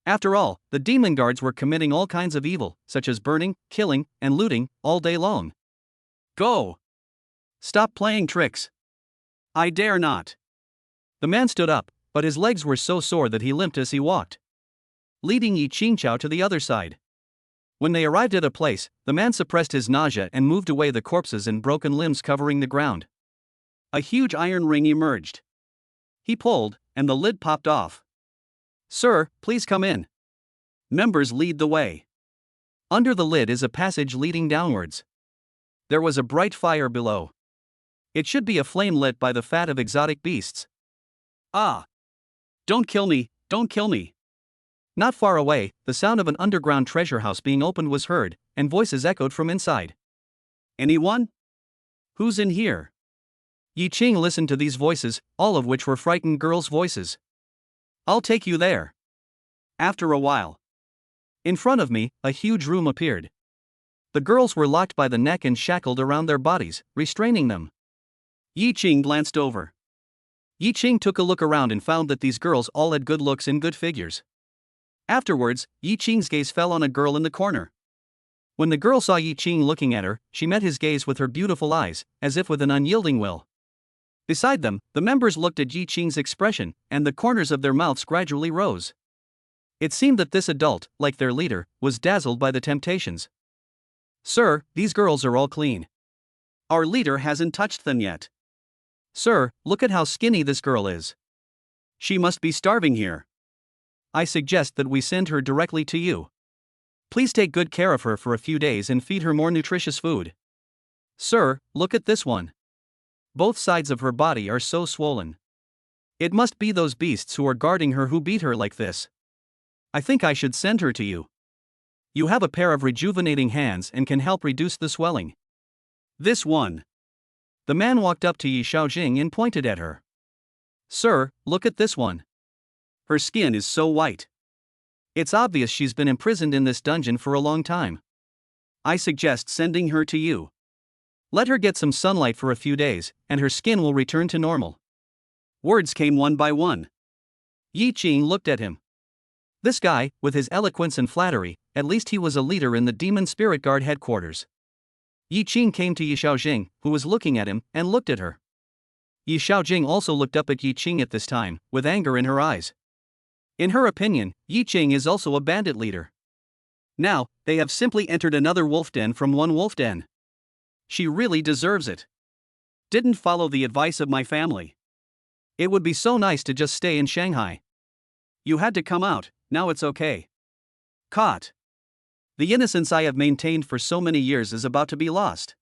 After all, the demon guards were committing all kinds of evil, such as burning, killing, and looting, all day long. Go! Stop playing tricks. I dare not. The man stood up, but his legs were so sore that he limped as he walked, leading Yi Qingchao to the other side. When they arrived at a place, the man suppressed his nausea and moved away the corpses and broken limbs covering the ground. A huge iron ring emerged. He pulled, and the lid popped off. Sir, please come in. Members lead the way. Under the lid is a passage leading downwards. There was a bright fire below. It should be a flame lit by the fat of exotic beasts. Ah! Don't kill me, don't kill me. Not far away, the sound of an underground treasure house being opened was heard, and voices echoed from inside. Anyone? Who's in here? Yi Qing listened to these voices, all of which were frightened girls' voices. I'll take you there. After a while. In front of me, a huge room appeared. The girls were locked by the neck and shackled around their bodies, restraining them. Yi Qing glanced over. Yi Qing took a look around and found that these girls all had good looks and good figures. Afterwards, Yi Qing's gaze fell on a girl in the corner. When the girl saw Yi Qing looking at her, she met his gaze with her beautiful eyes, as if with an unyielding will. Beside them, the members looked at Yi Qing's expression, and the corners of their mouths gradually rose. It seemed that this adult, like their leader, was dazzled by the temptations. Sir, these girls are all clean. Our leader hasn't touched them yet. Sir, look at how skinny this girl is. She must be starving here. I suggest that we send her directly to you. Please take good care of her for a few days and feed her more nutritious food. Sir, look at this one. Both sides of her body are so swollen. It must be those beasts who are guarding her who beat her like this. I think I should send her to you. You have a pair of rejuvenating hands and can help reduce the swelling. This one. The man walked up to Yi Shaojing and pointed at her. Sir, look at this one. Her skin is so white. It's obvious she's been imprisoned in this dungeon for a long time. I suggest sending her to you. Let her get some sunlight for a few days, and her skin will return to normal. Words came one by one. Yi Qing looked at him. This guy, with his eloquence and flattery, at least he was a leader in the Demon Spirit Guard headquarters. Yi Qing came to Yi Shaojing, who was looking at him, and looked at her. Yi Shaojing also looked up at Yi Qing at this time, with anger in her eyes. In her opinion, Yi Qing is also a bandit leader. Now, they have simply entered another wolf den from one wolf den. She really deserves it. Didn't follow the advice of my family. It would be so nice to just stay in Shanghai. You had to come out, now it's okay. Caught. The innocence I have maintained for so many years is about to be lost.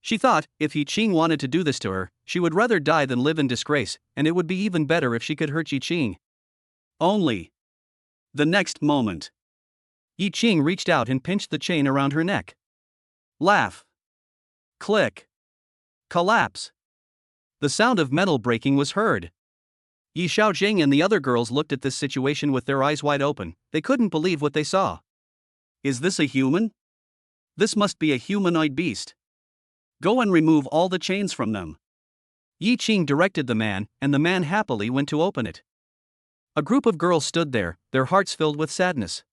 She thought, if Yi Qing wanted to do this to her, she would rather die than live in disgrace, and it would be even better if she could hurt Yi Qing. Only. The next moment. Yi Qing reached out and pinched the chain around her neck. Laugh. Click. Collapse. The sound of metal breaking was heard. Yi Xiaojing and the other girls looked at this situation with their eyes wide open. They couldn't believe what they saw. Is this a human? This must be a humanoid beast. Go and remove all the chains from them. Yi Qing directed the man, and the man happily went to open it. A group of girls stood there, their hearts filled with sadness.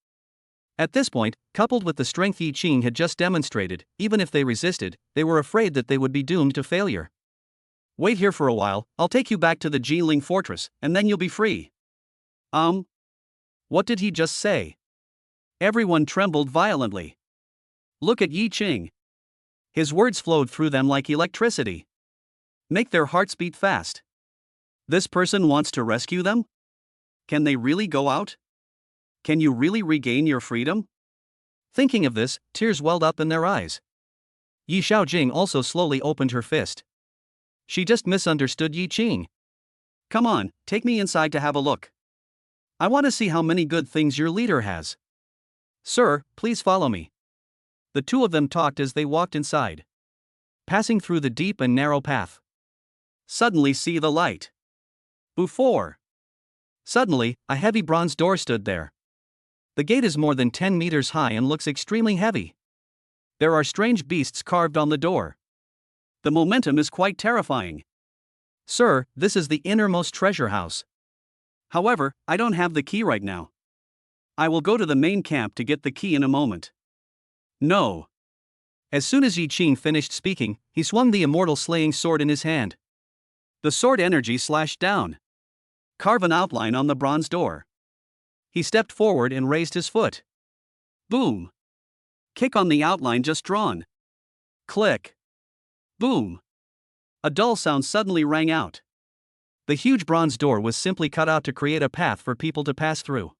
At this point, coupled with the strength Yi Qing had just demonstrated, even if they resisted, they were afraid that they would be doomed to failure. Wait here for a while, I'll take you back to the Jiling fortress, and then you'll be free. What did he just say? Everyone trembled violently. Look at Yi Qing. His words flowed through them like electricity. Make their hearts beat fast. This person wants to rescue them? Can they really go out? Can you really regain your freedom? Thinking of this, tears welled up in their eyes. Yi Xiaojing also slowly opened her fist. She just misunderstood Yi Qing. Come on, take me inside to have a look. I want to see how many good things your leader has. Sir, please follow me. The two of them talked as they walked inside. Passing through the deep and narrow path. Suddenly see the light. Before. Suddenly, a heavy bronze door stood there. The gate is more than 10 meters high and looks extremely heavy. There are strange beasts carved on the door. The momentum is quite terrifying. Sir, this is the innermost treasure house. However, I don't have the key right now. I will go to the main camp to get the key in a moment. No. As soon as Yi Qing finished speaking, he swung the immortal slaying sword in his hand. The sword energy slashed down. Carve an outline on the bronze door. He stepped forward and raised his foot. Boom. Kick on the outline just drawn. Click. Boom. A dull sound suddenly rang out. The huge bronze door was simply cut out to create a path for people to pass through.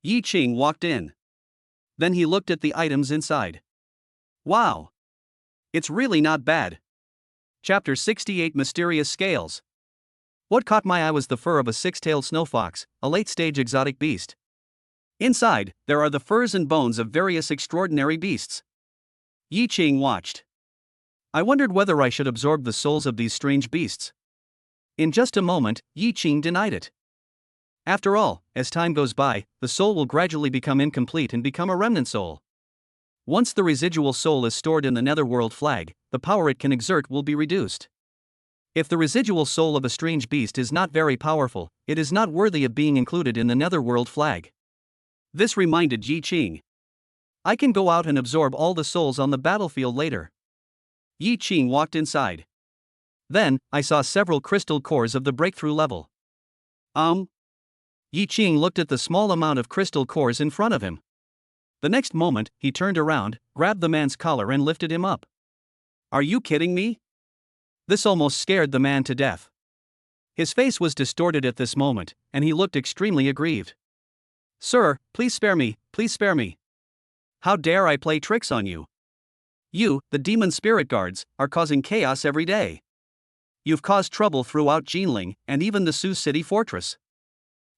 Yi Qing walked in. Then he looked at the items inside. Wow. It's really not bad. Chapter 68 Mysterious Scales. What caught my eye was the fur of a six-tailed snow fox, a late-stage exotic beast. Inside, there are the furs and bones of various extraordinary beasts. Yi Qing watched. I wondered whether I should absorb the souls of these strange beasts. In just a moment, Yi Qing denied it. After all, as time goes by, the soul will gradually become incomplete and become a remnant soul. Once the residual soul is stored in the netherworld flag, the power it can exert will be reduced. If the residual soul of a strange beast is not very powerful, it is not worthy of being included in the netherworld flag. This reminded Yi Qing. I can go out and absorb all the souls on the battlefield later. Yi Qing walked inside. Then, I saw several crystal cores of the breakthrough level. Yi Qing looked at the small amount of crystal cores in front of him. The next moment, he turned around, grabbed the man's collar and lifted him up. Are you kidding me? This almost scared the man to death. His face was distorted at this moment, and he looked extremely aggrieved. Sir, please spare me, please spare me. How dare I play tricks on you? You, the demon spirit guards, are causing chaos every day. You've caused trouble throughout Jinling, and even the Sioux City fortress.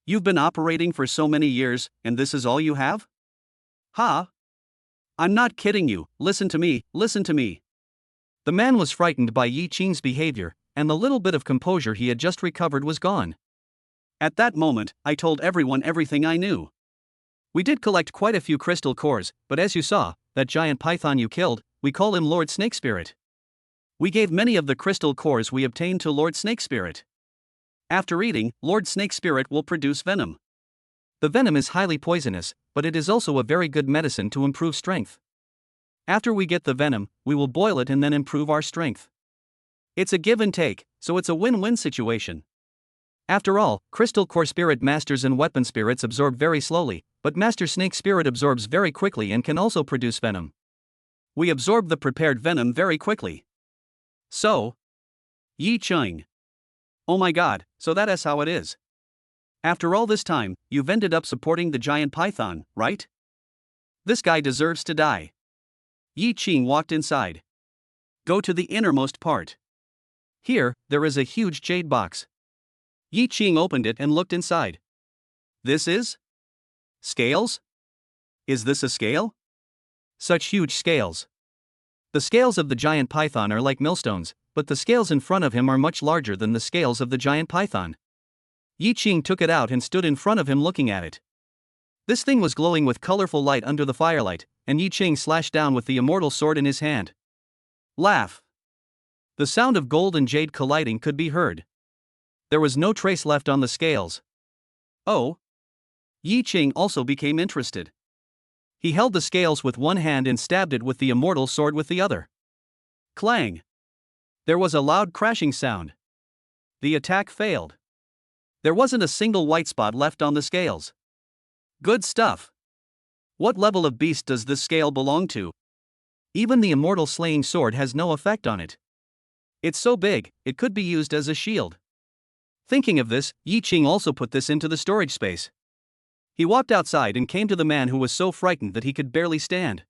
You've been operating for so many years, and this is all you have? Ha! I'm not kidding you, listen to me, listen to me. The man was frightened by Yi Qing's behavior, and the little bit of composure he had just recovered was gone. At that moment, I told everyone everything I knew. We did collect quite a few crystal cores, but as you saw, that giant python you killed, we call him Lord Snake Spirit. We gave many of the crystal cores we obtained to Lord Snake Spirit. After eating, Lord Snake Spirit will produce venom. The venom is highly poisonous, but it is also a very good medicine to improve strength. After we get the venom, we will boil it and then improve our strength. It's a give and take, so it's a win-win situation. After all, crystal core spirit masters and weapon spirits absorb very slowly, but Master Snake Spirit absorbs very quickly and can also produce venom. We absorb the prepared venom very quickly. So, Yi Qing. Oh my god, so that is how it is. After all this time, you've ended up supporting the giant python, right? This guy deserves to die. Yi Qing walked inside. Go to the innermost part. Here, there is a huge jade box. Yi Qing opened it and looked inside. This is? Scales? Is this a scale? Such huge scales. The scales of the giant python are like millstones, but the scales in front of him are much larger than the scales of the giant python. Yi Qing took it out and stood in front of him looking at it. This thing was glowing with colorful light under the firelight, and Yi Qing slashed down with the immortal sword in his hand. Laugh. The sound of gold and jade colliding could be heard. There was no trace left on the scales. Oh. Yi Qing also became interested. He held the scales with one hand and stabbed it with the immortal sword with the other. Clang. There was a loud crashing sound. The attack failed. There wasn't a single white spot left on the scales. Good stuff. What level of beast does this scale belong to? Even the immortal slaying sword has no effect on it. It's so big, it could be used as a shield. Thinking of this, Yi Qing also put this into the storage space. He walked outside and came to the man who was so frightened that he could barely stand.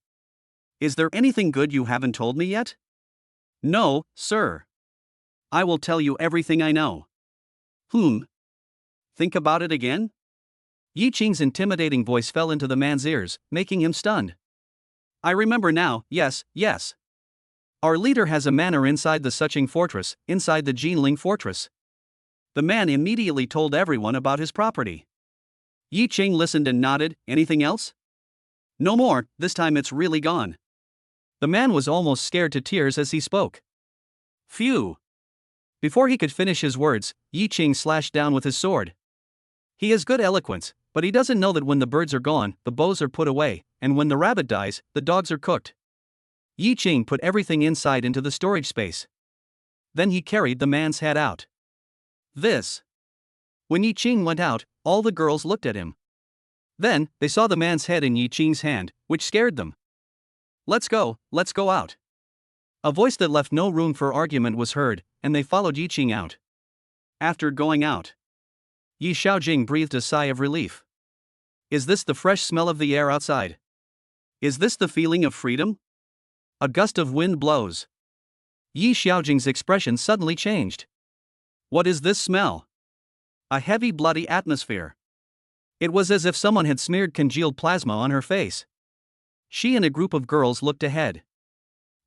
Is there anything good you haven't told me yet? No, sir. I will tell you everything I know. Think about it again? Yi Qing's intimidating voice fell into the man's ears, making him stunned. I remember now, yes. Our leader has a manor inside the Suching fortress, inside the Jinling fortress. The man immediately told everyone about his property. Yi Qing listened and nodded. Anything else? No more, this time it's really gone. The man was almost scared to tears as he spoke. Phew. Before he could finish his words, Yi Qing slashed down with his sword. He has good eloquence, but he doesn't know that when the birds are gone, the bows are put away, and when the rabbit dies, the dogs are cooked. Yi Qing put everything inside into the storage space. Then he carried the man's head out. This. When Yi Qing went out, all the girls looked at him. Then, they saw the man's head in Yi Qing's hand, which scared them. Let's go out. A voice that left no room for argument was heard, and they followed Yi Qing out. After going out, Yi Xiaojing breathed a sigh of relief. Is this the fresh smell of the air outside? Is this the feeling of freedom? A gust of wind blows. Yi Xiaojing's expression suddenly changed. What is this smell? A heavy bloody atmosphere. It was as if someone had smeared congealed plasma on her face. She and a group of girls looked ahead.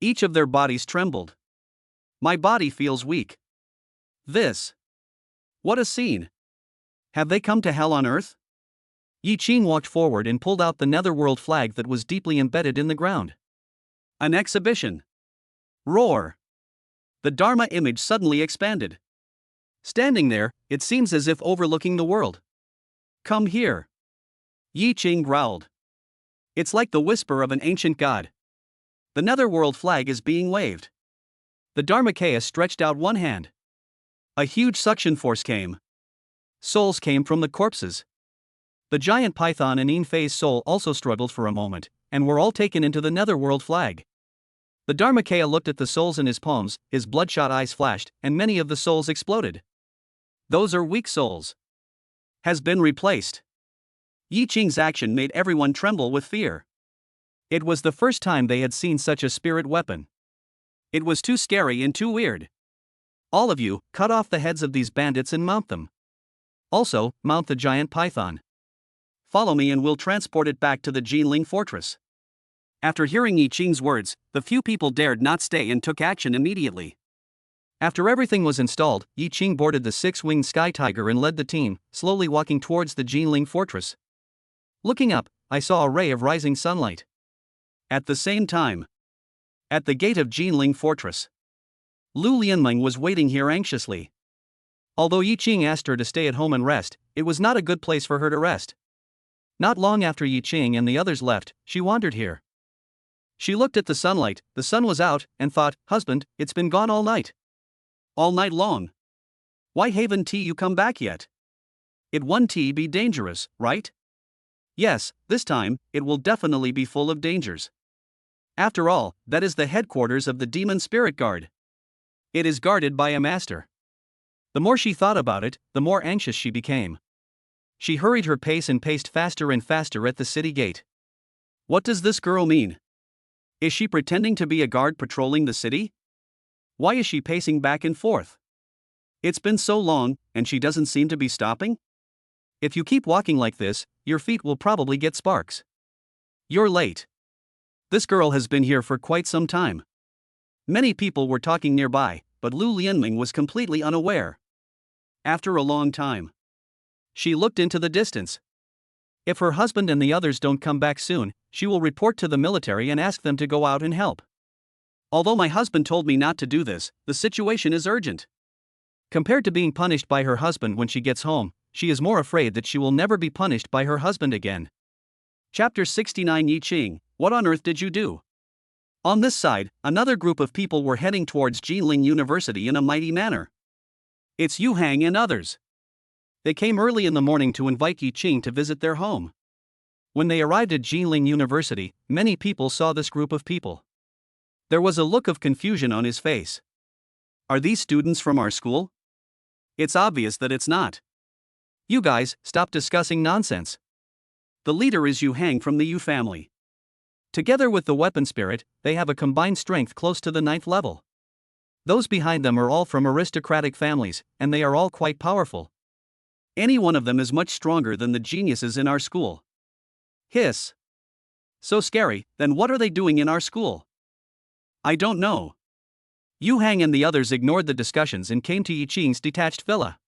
Each of their bodies trembled. My body feels weak. This. What a scene. Have they come to hell on earth? Yi Qing walked forward and pulled out the netherworld flag that was deeply embedded in the ground. An exhibition. Roar. The Dharma image suddenly expanded. Standing there, it seems as if overlooking the world. Come here. Yi Qing growled. It's like the whisper of an ancient god. The netherworld flag is being waved. The Dharmakaya stretched out one hand. A huge suction force came. Souls came from the corpses. The giant python and Yin-Fei's soul also struggled for a moment, and were all taken into the netherworld flag. The Dharmakaya looked at the souls in his palms, his bloodshot eyes flashed, and many of the souls exploded. Those are weak souls. Has been replaced. Yi Qing's action made everyone tremble with fear. It was the first time they had seen such a spirit weapon. It was too scary and too weird. All of you, cut off the heads of these bandits and mount them. Also, mount the giant python. Follow me and we'll transport it back to the Jinling fortress. After hearing Yi Qing's words, the few people dared not stay and took action immediately. After everything was installed, Yi Qing boarded the six-winged sky tiger and led the team, slowly walking towards the Jinling fortress. Looking up, I saw a ray of rising sunlight. At the same time, at the gate of Jinling fortress, Lu Lianmeng was waiting here anxiously. Although Yi Qing asked her to stay at home and rest, it was not a good place for her to rest. Not long after Yi Qing and the others left, she wandered here. She looked at the sunlight, the sun was out, and thought, husband, it's been gone all night. All night long. Why haven't you come back yet? It won't be dangerous, right? Yes, this time, it will definitely be full of dangers. After all, that is the headquarters of the Demon Spirit Guard. It is guarded by a master. The more she thought about it, the more anxious she became. She hurried her pace and paced faster and faster at the city gate. What does this girl mean? Is she pretending to be a guard patrolling the city? Why is she pacing back and forth? It's been so long, and she doesn't seem to be stopping? If you keep walking like this, your feet will probably get sparks. You're late. This girl has been here for quite some time. Many people were talking nearby, but Lu Lianming was completely unaware. After a long time, she looked into the distance. If her husband and the others don't come back soon, she will report to the military and ask them to go out and help. Although my husband told me not to do this, the situation is urgent. Compared to being punished by her husband when she gets home, she is more afraid that she will never be punished by her husband again. Chapter 69 Yi Qing, what on earth did you do? On this side, another group of people were heading towards Jilin University in a mighty manner. It's Yu Hang and others. They came early in the morning to invite Yi Qing to visit their home. When they arrived at Jilin University, many people saw this group of people. There was a look of confusion on his face. Are these students from our school? It's obvious that it's not. You guys, stop discussing nonsense. The leader is Yu Hang from the Yu family. Together with the weapon spirit, they have a combined strength close to the 9th level. Those behind them are all from aristocratic families, and they are all quite powerful. Any one of them is much stronger than the geniuses in our school. Hiss. So scary, then what are they doing in our school? I don't know. Yu Hang and the others ignored the discussions and came to Yi Qing's detached villa.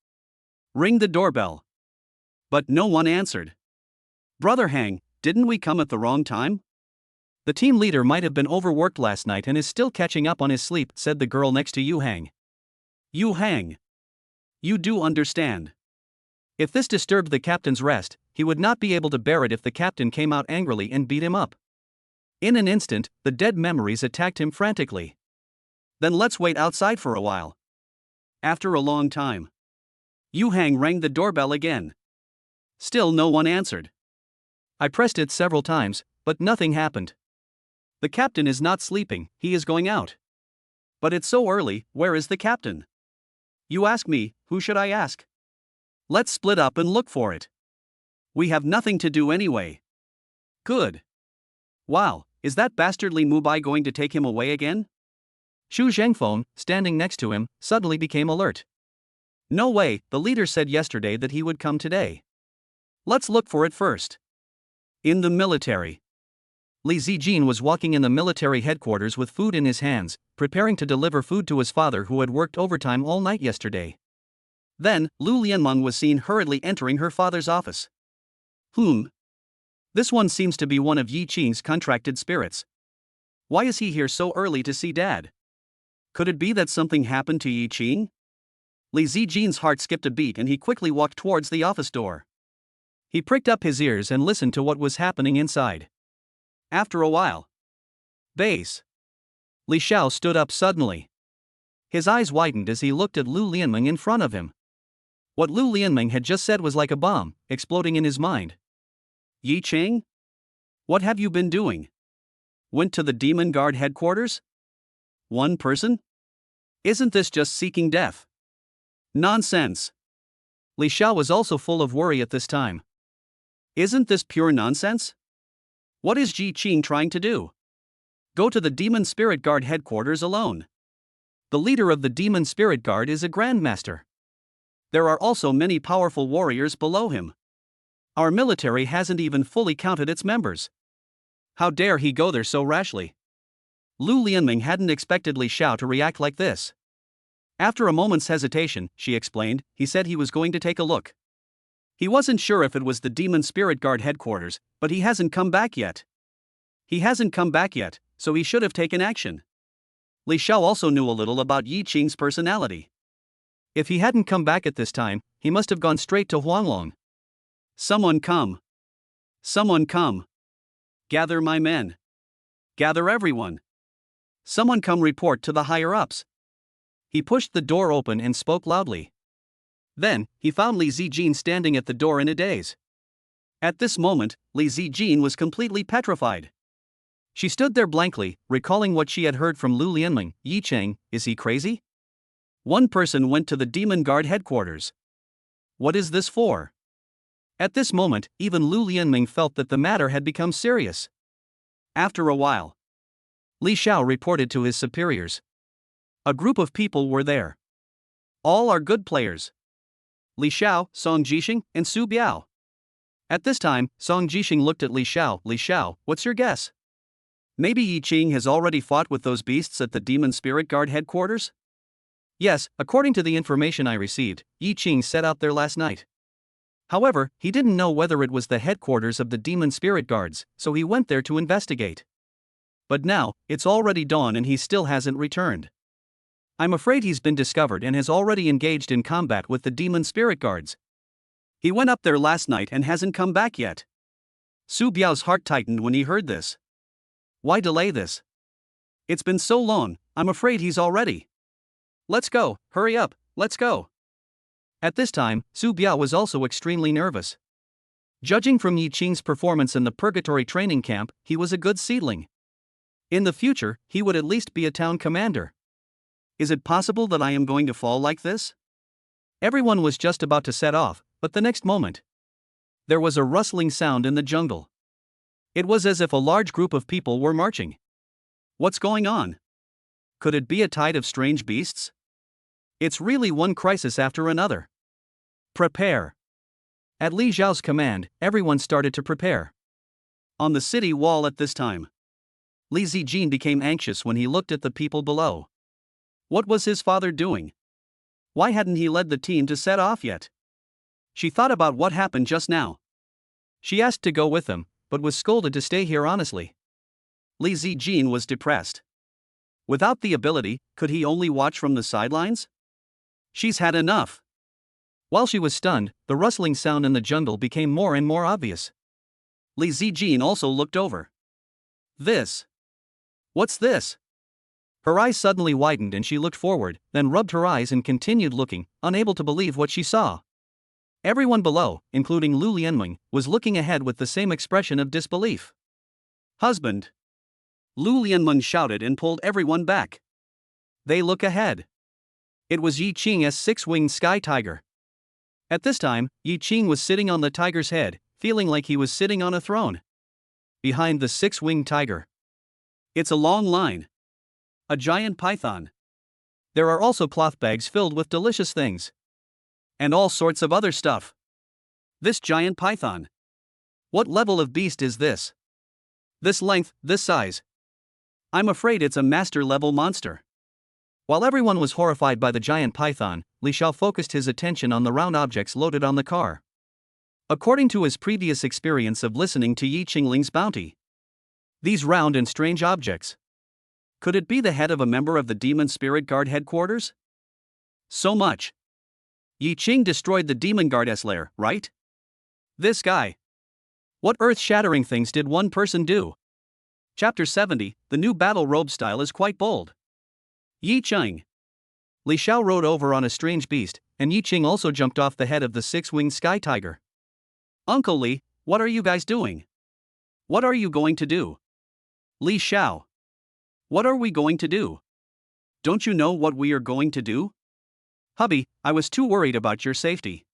Ring the doorbell. But no one answered. Brother Hang, didn't we come at the wrong time? The team leader might have been overworked last night and is still catching up on his sleep, said the girl next to Yu Hang. Yu Hang. You do understand. If this disturbed the captain's rest, he would not be able to bear it if the captain came out angrily and beat him up. In an instant, the dead memories attacked him frantically. Then let's wait outside for a while. After a long time, Yu Hang rang the doorbell again. Still no one answered. I pressed it several times, but nothing happened. The captain is not sleeping, he is going out. But it's so early, where is the captain? You ask me, who should I ask? Let's split up and look for it. We have nothing to do anyway. Good. Wow, is that bastardly Mubai going to take him away again? Xu Zhengfeng, standing next to him, suddenly became alert. No way, the leader said yesterday that he would come today. Let's look for it first. In the military. Li Zijin was walking in the military headquarters with food in his hands, preparing to deliver food to his father who had worked overtime all night yesterday. Then, Lu Lianmeng was seen hurriedly entering her father's office. This one seems to be one of Yi Qing's contracted spirits. Why is he here so early to see Dad? Could it be that something happened to Yi Qing? Li Zijin's heart skipped a beat and he quickly walked towards the office door. He pricked up his ears and listened to what was happening inside. After a while, base. Li Xiao stood up suddenly. His eyes widened as he looked at Lu Lianmeng in front of him. What Lu Lianmeng had just said was like a bomb, exploding in his mind. Yi Qing? What have you been doing? Went to the Demon Guard headquarters? One person? Isn't this just seeking death? Nonsense. Li Xiao was also full of worry at this time. Isn't this pure nonsense? What is Yi Qing trying to do? Go to the Demon Spirit Guard headquarters alone. The leader of the Demon Spirit Guard is a Grandmaster. There are also many powerful warriors below him. Our military hasn't even fully counted its members. How dare he go there so rashly? Lu Lianmeng hadn't expected Li Xiao to react like this. After a moment's hesitation, she explained, he said he was going to take a look. He wasn't sure if it was the Demon Spirit Guard headquarters, but he hasn't come back yet. He hasn't come back yet, so he should have taken action. Li Xiao also knew a little about Yi Qing's personality. If he hadn't come back at this time, he must have gone straight to Huanglong. Someone come. Someone come. Gather my men. Gather everyone. Someone come report to the higher-ups. He pushed the door open and spoke loudly. Then, he found Li Zijin standing at the door in a daze. At this moment, Li Zijin was completely petrified. She stood there blankly, recalling what she had heard from Lu Lianmeng. Yi Qing, is he crazy? One person went to the demon guard headquarters. What is this for? At this moment, even Lu Lianming felt that the matter had become serious. After a while, Li Xiao reported to his superiors. A group of people were there. All are good players. Li Xiao, Song Jixing, and Su Biao. At this time, Song Jixing looked at Li Xiao. Li Xiao, what's your guess? Maybe Yi Qing has already fought with those beasts at the Demon Spirit Guard headquarters? Yes, according to the information I received, Yi Qing set out there last night. However, he didn't know whether it was the headquarters of the Demon Spirit Guards, so he went there to investigate. But now, it's already dawn and he still hasn't returned. I'm afraid he's been discovered and has already engaged in combat with the Demon Spirit Guards. He went up there last night and hasn't come back yet. Su Biao's heart tightened when he heard this. Why delay this? It's been so long, I'm afraid he's already. Let's go, hurry up, let's go. At this time, Su Biao was also extremely nervous. Judging from Yi Qing's performance in the Purgatory training camp, he was a good seedling. In the future, he would at least be a town commander. Is it possible that I am going to fall like this? Everyone was just about to set off, but the next moment, there was a rustling sound in the jungle. It was as if a large group of people were marching. What's going on? Could it be a tide of strange beasts? It's really one crisis after another. Prepare. At Li Zhao's command, everyone started to prepare. On the city wall at this time, Li Zijin became anxious when he looked at the people below. What was his father doing? Why hadn't he led the team to set off yet? She thought about what happened just now. She asked to go with him, but was scolded to stay here honestly. Li Zijin was depressed. Without the ability, could he only watch from the sidelines? She's had enough. While she was stunned, the rustling sound in the jungle became more and more obvious. Li Zijin also looked over. This. What's this? Her eyes suddenly widened and she looked forward, then rubbed her eyes and continued looking, unable to believe what she saw. Everyone below, including Lu Lianming, was looking ahead with the same expression of disbelief. Husband! Lu Lianming shouted and pulled everyone back. They look ahead. It was Yi Qing's six-winged sky tiger. At this time, Yi Qing was sitting on the tiger's head, feeling like he was sitting on a throne. Behind the six-winged tiger, it's a long line. A giant python. There are also cloth bags filled with delicious things. And all sorts of other stuff. This giant python. What level of beast is this? This length, this size. I'm afraid it's a master-level monster. While everyone was horrified by the giant python, Li Xiao focused his attention on the round objects loaded on the car. According to his previous experience of listening to Yi Qingling's bounty, these round and strange objects. Could it be the head of a member of the Demon Spirit Guard headquarters? So much. Yi Qing destroyed the Demon Guard's lair, right? This guy. What earth-shattering things did one person do? Chapter 70, the new battle robe style is quite bold. Yi Qing. Li Xiao rode over on a strange beast, and Yi Qing also jumped off the head of the six-winged sky tiger. Uncle Li, what are you guys doing? What are you going to do? Li Xiao. What are we going to do? Don't you know what we are going to do? Hubby, I was too worried about your safety.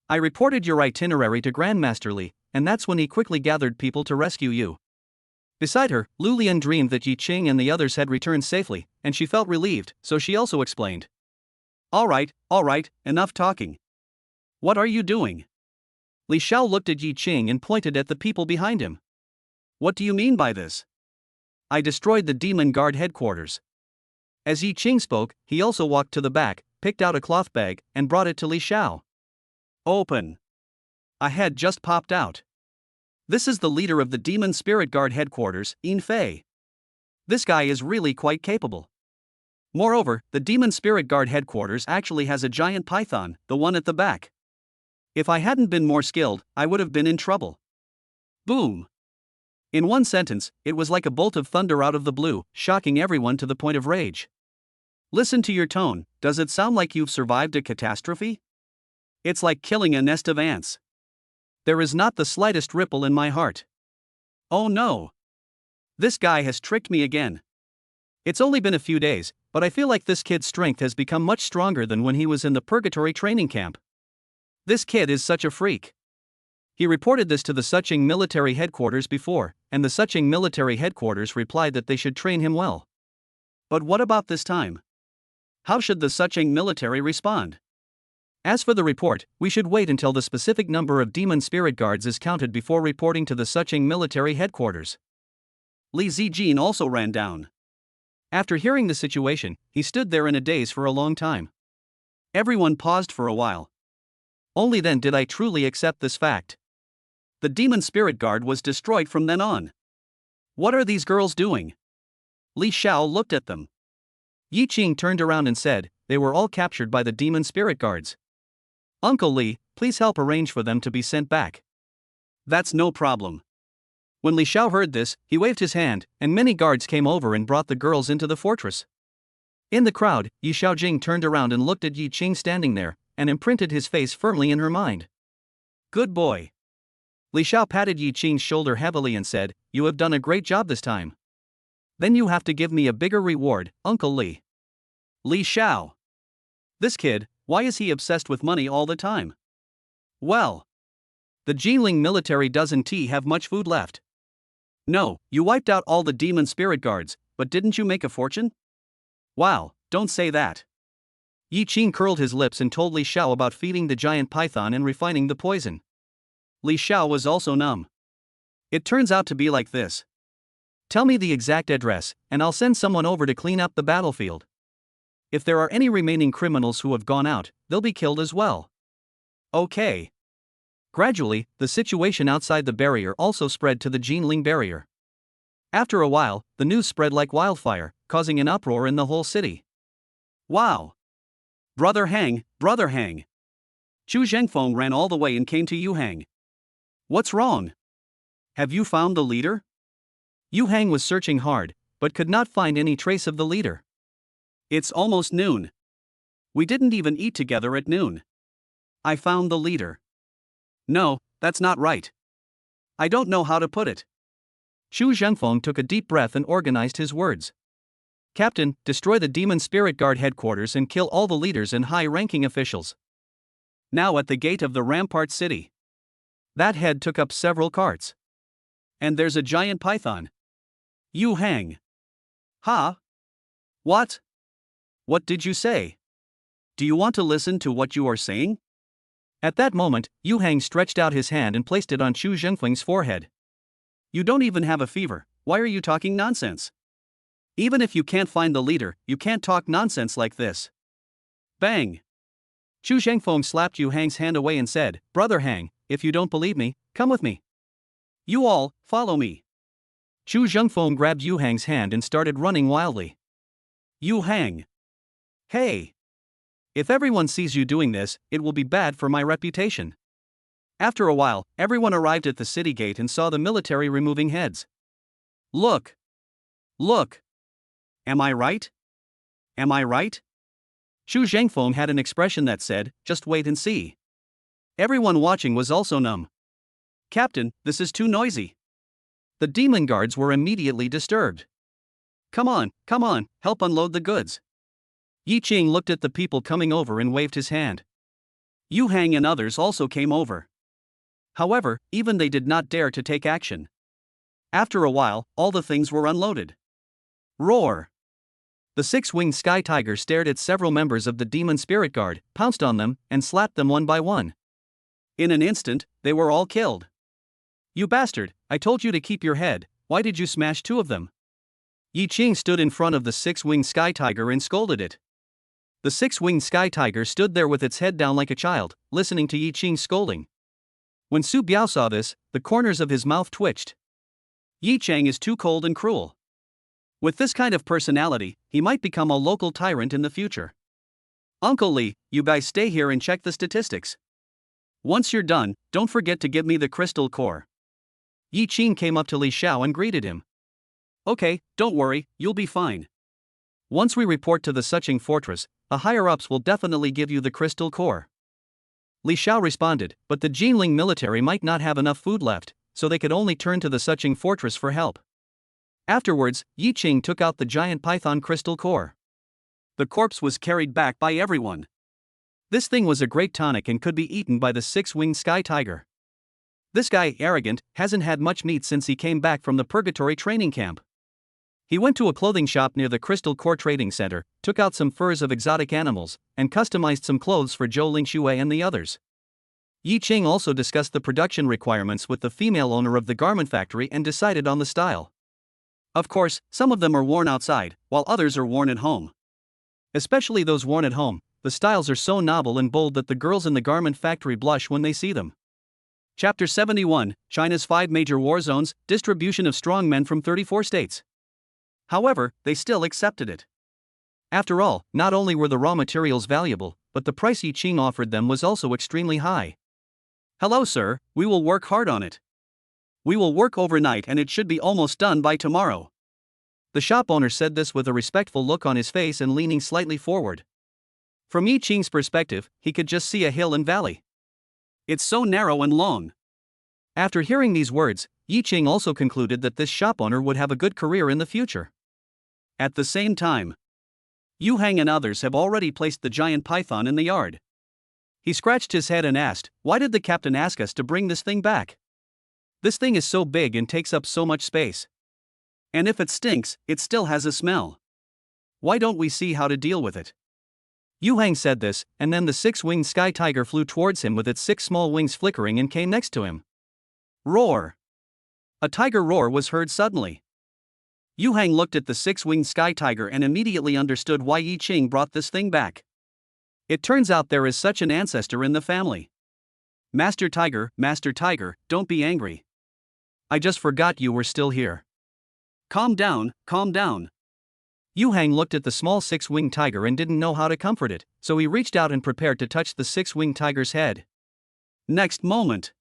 I reported your itinerary to Grandmaster Li, and that's when he quickly gathered people to rescue you. Beside her, Lu Lian dreamed that Yi Qing and the others had returned safely, and she felt relieved, so she also explained. All right, enough talking. What are you doing? Li Xiao looked at Yi Qing and pointed at the people behind him. What do you mean by this? I destroyed the Demon Guard headquarters. As Yi Qing spoke, he also walked to the back, picked out a cloth bag, and brought it to Li Xiao. Open. A head just popped out. This is the leader of the Demon Spirit Guard headquarters, Yin Fei. This guy is really quite capable. Moreover, the Demon Spirit Guard headquarters actually has a giant python, the one at the back. If I hadn't been more skilled, I would have been in trouble. Boom. In one sentence, it was like a bolt of thunder out of the blue, shocking everyone to the point of rage. Listen to your tone, does it sound like you've survived a catastrophe? It's like killing a nest of ants. There is not the slightest ripple in my heart. Oh no! This guy has tricked me again. It's only been a few days, But I feel like this kid's strength has become much stronger than when he was in the purgatory training camp. This kid is such a freak. He reported this to the Suching military headquarters before, and the Suching military headquarters replied that they should train him well. But what about this time? How should the Suching military respond? As for the report, we should wait until the specific number of demon spirit guards is counted before reporting to the Suching military headquarters. Li Zijin also ran down. After hearing the situation, he stood there in a daze for a long time. Everyone paused for a while. Only then did I truly accept this fact. The demon spirit guard was destroyed from then on. What are these girls doing? Li Xiao looked at them. Yi Qing turned around and said, they were all captured by the demon spirit guards. Uncle Li, please help arrange for them to be sent back. That's no problem. When Li Xiao heard this, he waved his hand, and many guards came over and brought the girls into the fortress. In the crowd, Yi Xiaojing turned around and looked at Yi Qing standing there, and imprinted his face firmly in her mind. Good boy. Li Xiao patted Yi Qing's shoulder heavily and said, you have done a great job this time. Then you have to give me a bigger reward, Uncle Li. Li Xiao. This kid, why is he obsessed with money all the time? Well, the Jinling military doesn't have much food left. No, you wiped out all the demon spirit guards, but didn't you make a fortune? Wow, don't say that. Yi Qing curled his lips and told Li Xiao about feeding the giant python and refining the poison. Li Xiao was also numb. It turns out to be like this. Tell me the exact address, and I'll send someone over to clean up the battlefield. If there are any remaining criminals who have gone out, they'll be killed as well. Okay. Gradually, the situation outside the barrier also spread to the Jinling barrier. After a while, the news spread like wildfire, causing an uproar in the whole city. Wow! Brother Hang, Brother Hang! Chu Zhengfeng ran all the way and came to Yu Hang. What's wrong? Have you found the leader? Yu Hang was searching hard, but could not find any trace of the leader. It's almost noon. We didn't even eat together at noon. I found the leader. No, that's not right. I don't know how to put it. Chu Zhengfeng took a deep breath and organized his words. Captain, destroy the Demon Spirit Guard headquarters and kill all the leaders and high-ranking officials. Now at the gate of the Rampart City. That head took up several carts. And there's a giant python. Yu Hang. Ha? What? What did you say? Do you want to listen to what you are saying? At that moment, Yu Hang stretched out his hand and placed it on Chu Zhengfeng's forehead. You don't even have a fever, why are you talking nonsense? Even if you can't find the leader, you can't talk nonsense like this. Bang! Chu Zhengfeng slapped Yu Hang's hand away and said, Brother Hang, if you don't believe me, come with me. You all, follow me. Chu Zhengfeng grabbed Yu Hang's hand and started running wildly. Yu Hang. Hey! If everyone sees you doing this, it will be bad for my reputation. After a while, everyone arrived at the city gate and saw the military removing heads. Look! Look! Am I right? Am I right? Chu Zhengfeng had an expression that said, just wait and see. Everyone watching was also numb. Captain, this is too noisy. The demon guards were immediately disturbed. Come on, help unload the goods. Yi Qing looked at the people coming over and waved his hand. Yu Hang and others also came over. However, even they did not dare to take action. After a while, all the things were unloaded. Roar! The six-winged sky tiger stared at several members of the demon spirit guard, pounced on them, and slapped them one by one. In an instant, they were all killed. You bastard, I told you to keep your head, why did you smash two of them? Yi Qing stood in front of the six-winged sky tiger and scolded it. The six-winged sky tiger stood there with its head down like a child, listening to Yi Qing's scolding. When Su Biao saw this, the corners of his mouth twitched. Yi Chang is too cold and cruel. With this kind of personality, he might become a local tyrant in the future. Uncle Li, you guys stay here and check the statistics. Once you're done, don't forget to give me the crystal core. Yi Qing came up to Li Xiao and greeted him. Okay, don't worry, you'll be fine. Once we report to the Suching fortress, the higher-ups will definitely give you the crystal core. Li Xiao responded, but the Jinling military might not have enough food left, so they could only turn to the Suching fortress for help. Afterwards, Yi Qing took out the giant python crystal core. The corpse was carried back by everyone. This thing was a great tonic and could be eaten by the six-winged sky tiger. This guy, arrogant, hasn't had much meat since he came back from the purgatory training camp. He went to a clothing shop near the Crystal Core Trading Center, took out some furs of exotic animals, and customized some clothes for Zhou Lingshui and the others. Yi Qing also discussed the production requirements with the female owner of the garment factory and decided on the style. Of course, some of them are worn outside, while others are worn at home. Especially those worn at home, the styles are so novel and bold that the girls in the garment factory blush when they see them. Chapter 71, China's 5 Major War Zones, Distribution of Strong Men from 34 States. However, they still accepted it. After all, not only were the raw materials valuable, but the price Yi Qing offered them was also extremely high. Hello sir, we will work hard on it. We will work overnight and it should be almost done by tomorrow. The shop owner said this with a respectful look on his face and leaning slightly forward. From Yi Qing's perspective, he could just see a hill and valley. It's so narrow and long. After hearing these words, Yi Qing also concluded that this shop owner would have a good career in the future. At the same time, Yu Hang and others have already placed the giant python in the yard. He scratched his head and asked, "Why did the captain ask us to bring this thing back? This thing is so big and takes up so much space. And if it stinks, it still has a smell. Why don't we see how to deal with it?" Yu Hang said this, and then the six-winged sky tiger flew towards him with its 6 small wings flickering and came next to him. Roar! A tiger roar was heard suddenly. Yu Hang looked at the 6-winged sky tiger and immediately understood why Yi Qing brought this thing back. It turns out there is such an ancestor in the family. Master Tiger, don't be angry. I just forgot you were still here. Calm down, calm down. Yu Hang looked at the small 6-winged tiger and didn't know how to comfort it, so he reached out and prepared to touch the 6-winged tiger's head. Next moment,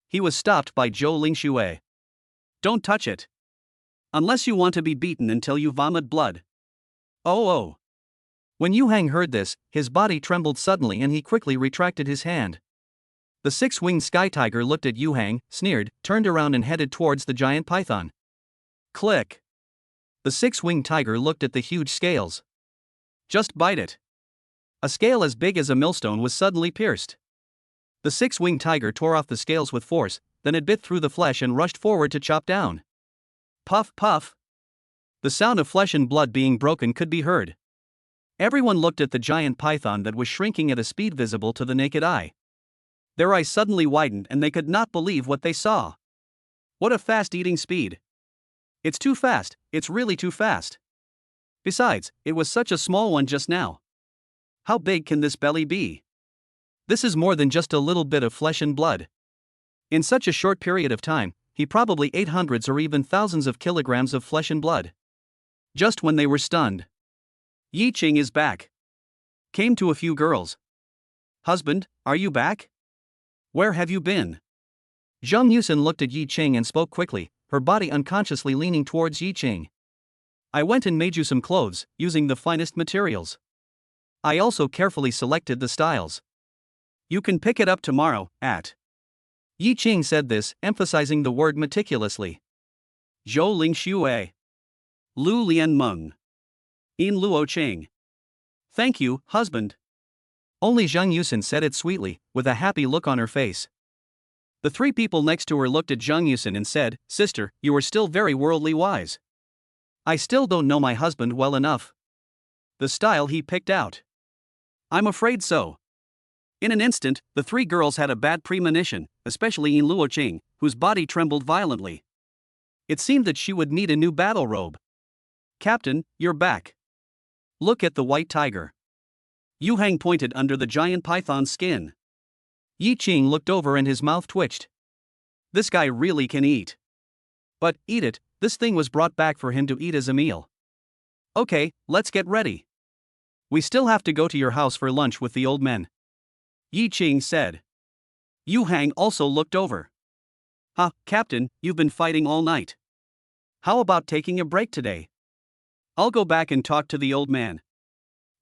he was stopped by Zhou Lingshui. Don't touch it. Unless you want to be beaten until you vomit blood. Oh. When Yu Hang heard this, his body trembled suddenly and he quickly retracted his hand. The 6-winged sky tiger looked at Yu Hang, sneered, turned around and headed towards the giant python. Click. The 6-winged tiger looked at the huge scales. Just bite it. A scale as big as a millstone was suddenly pierced. The 6-winged tiger tore off the scales with force, then it bit through the flesh and rushed forward to chop down. Puff, puff. The sound of flesh and blood being broken could be heard. Everyone looked at the giant python that was shrinking at a speed visible to the naked eye. Their eyes suddenly widened and they could not believe what they saw. What a fast eating speed. It's too fast, it's really too fast. Besides, it was such a small one just now. How big can this belly be? This is more than just a little bit of flesh and blood. In such a short period of time, he probably ate hundreds or even thousands of kilograms of flesh and blood. Just when they were stunned, Yi Qing is back. Came to a few girls. Husband, are you back? Where have you been? Zhang Yusin looked at Yi Qing and spoke quickly, her body unconsciously leaning towards Yi Qing. I went and made you some clothes, using the finest materials. I also carefully selected the styles. You can pick it up tomorrow, at. Yi Qing said this, emphasizing the word meticulously. Zhou Lingshui. Lu Lianmeng. In Luo Cheng. Thank you, husband. Only Zhang Yusin said it sweetly, with a happy look on her face. The 3 people next to her looked at Zhang Yusin and said, "Sister, you are still very worldly wise. I still don't know my husband well enough. The style he picked out. I'm afraid so." In an instant, the 3 girls had a bad premonition, especially in Luo Cheng, whose body trembled violently. It seemed that she would need a new battle robe. Captain, you're back. Look at the white tiger. Yu Hang pointed under the giant python's skin. Yi Qing looked over and his mouth twitched. This guy really can eat. But, eat it, this thing was brought back for him to eat as a meal. Okay, let's get ready. We still have to go to your house for lunch with the old men. Yi Qing said. Yu Hang also looked over. Captain, you've been fighting all night. How about taking a break today? I'll go back and talk to the old man.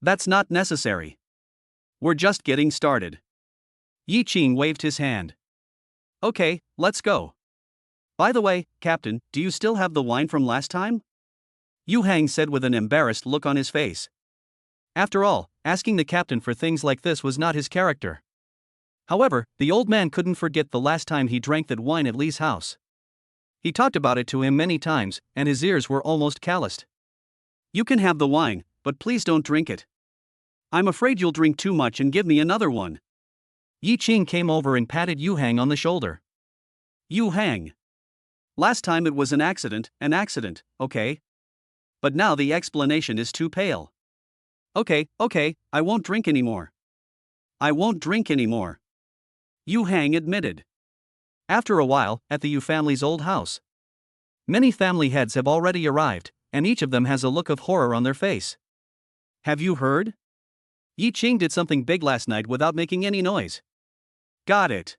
That's not necessary. We're just getting started. Yi Qing waved his hand. Okay, let's go. By the way, Captain, do you still have the wine from last time? Yu Hang said with an embarrassed look on his face. After all, asking the captain for things like this was not his character. However, the old man couldn't forget the last time he drank that wine at Lee's house. He talked about it to him many times, and his ears were almost calloused. You can have the wine, but please don't drink it. I'm afraid you'll drink too much and give me another one. Yi Qing came over and patted Yu Hang on the shoulder. Yu Hang. Last time it was an accident, okay? But now the explanation is too pale. Okay, I won't drink anymore. Yu Hang admitted. After a while, at the Yu family's old house. Many family heads have already arrived, and each of them has a look of horror on their face. Have you heard? Yi Qing did something big last night without making any noise. Got it.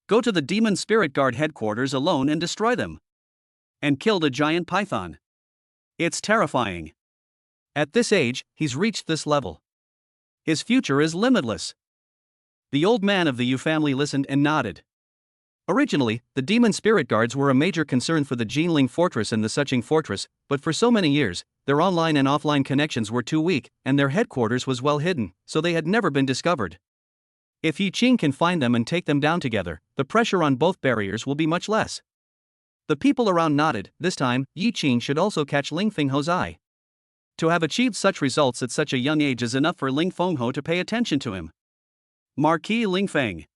Go to the Demon Spirit Guard headquarters alone and destroy them. And killed a giant python. It's terrifying. At this age, he's reached this level. His future is limitless. The old man of the Yu family listened and nodded. Originally, the Demon Spirit Guards were a major concern for the Jinling Fortress and the Suching Fortress, but for so many years, their online and offline connections were too weak, and their headquarters was well hidden, so they had never been discovered. If Yi Qing can find them and take them down together, the pressure on both barriers will be much less. The people around nodded. This time, Yi Qing should also catch Ling Fengho's eye. To have achieved such results at such a young age is enough for Ling Fengho to pay attention to him. Marquis Ling Feng.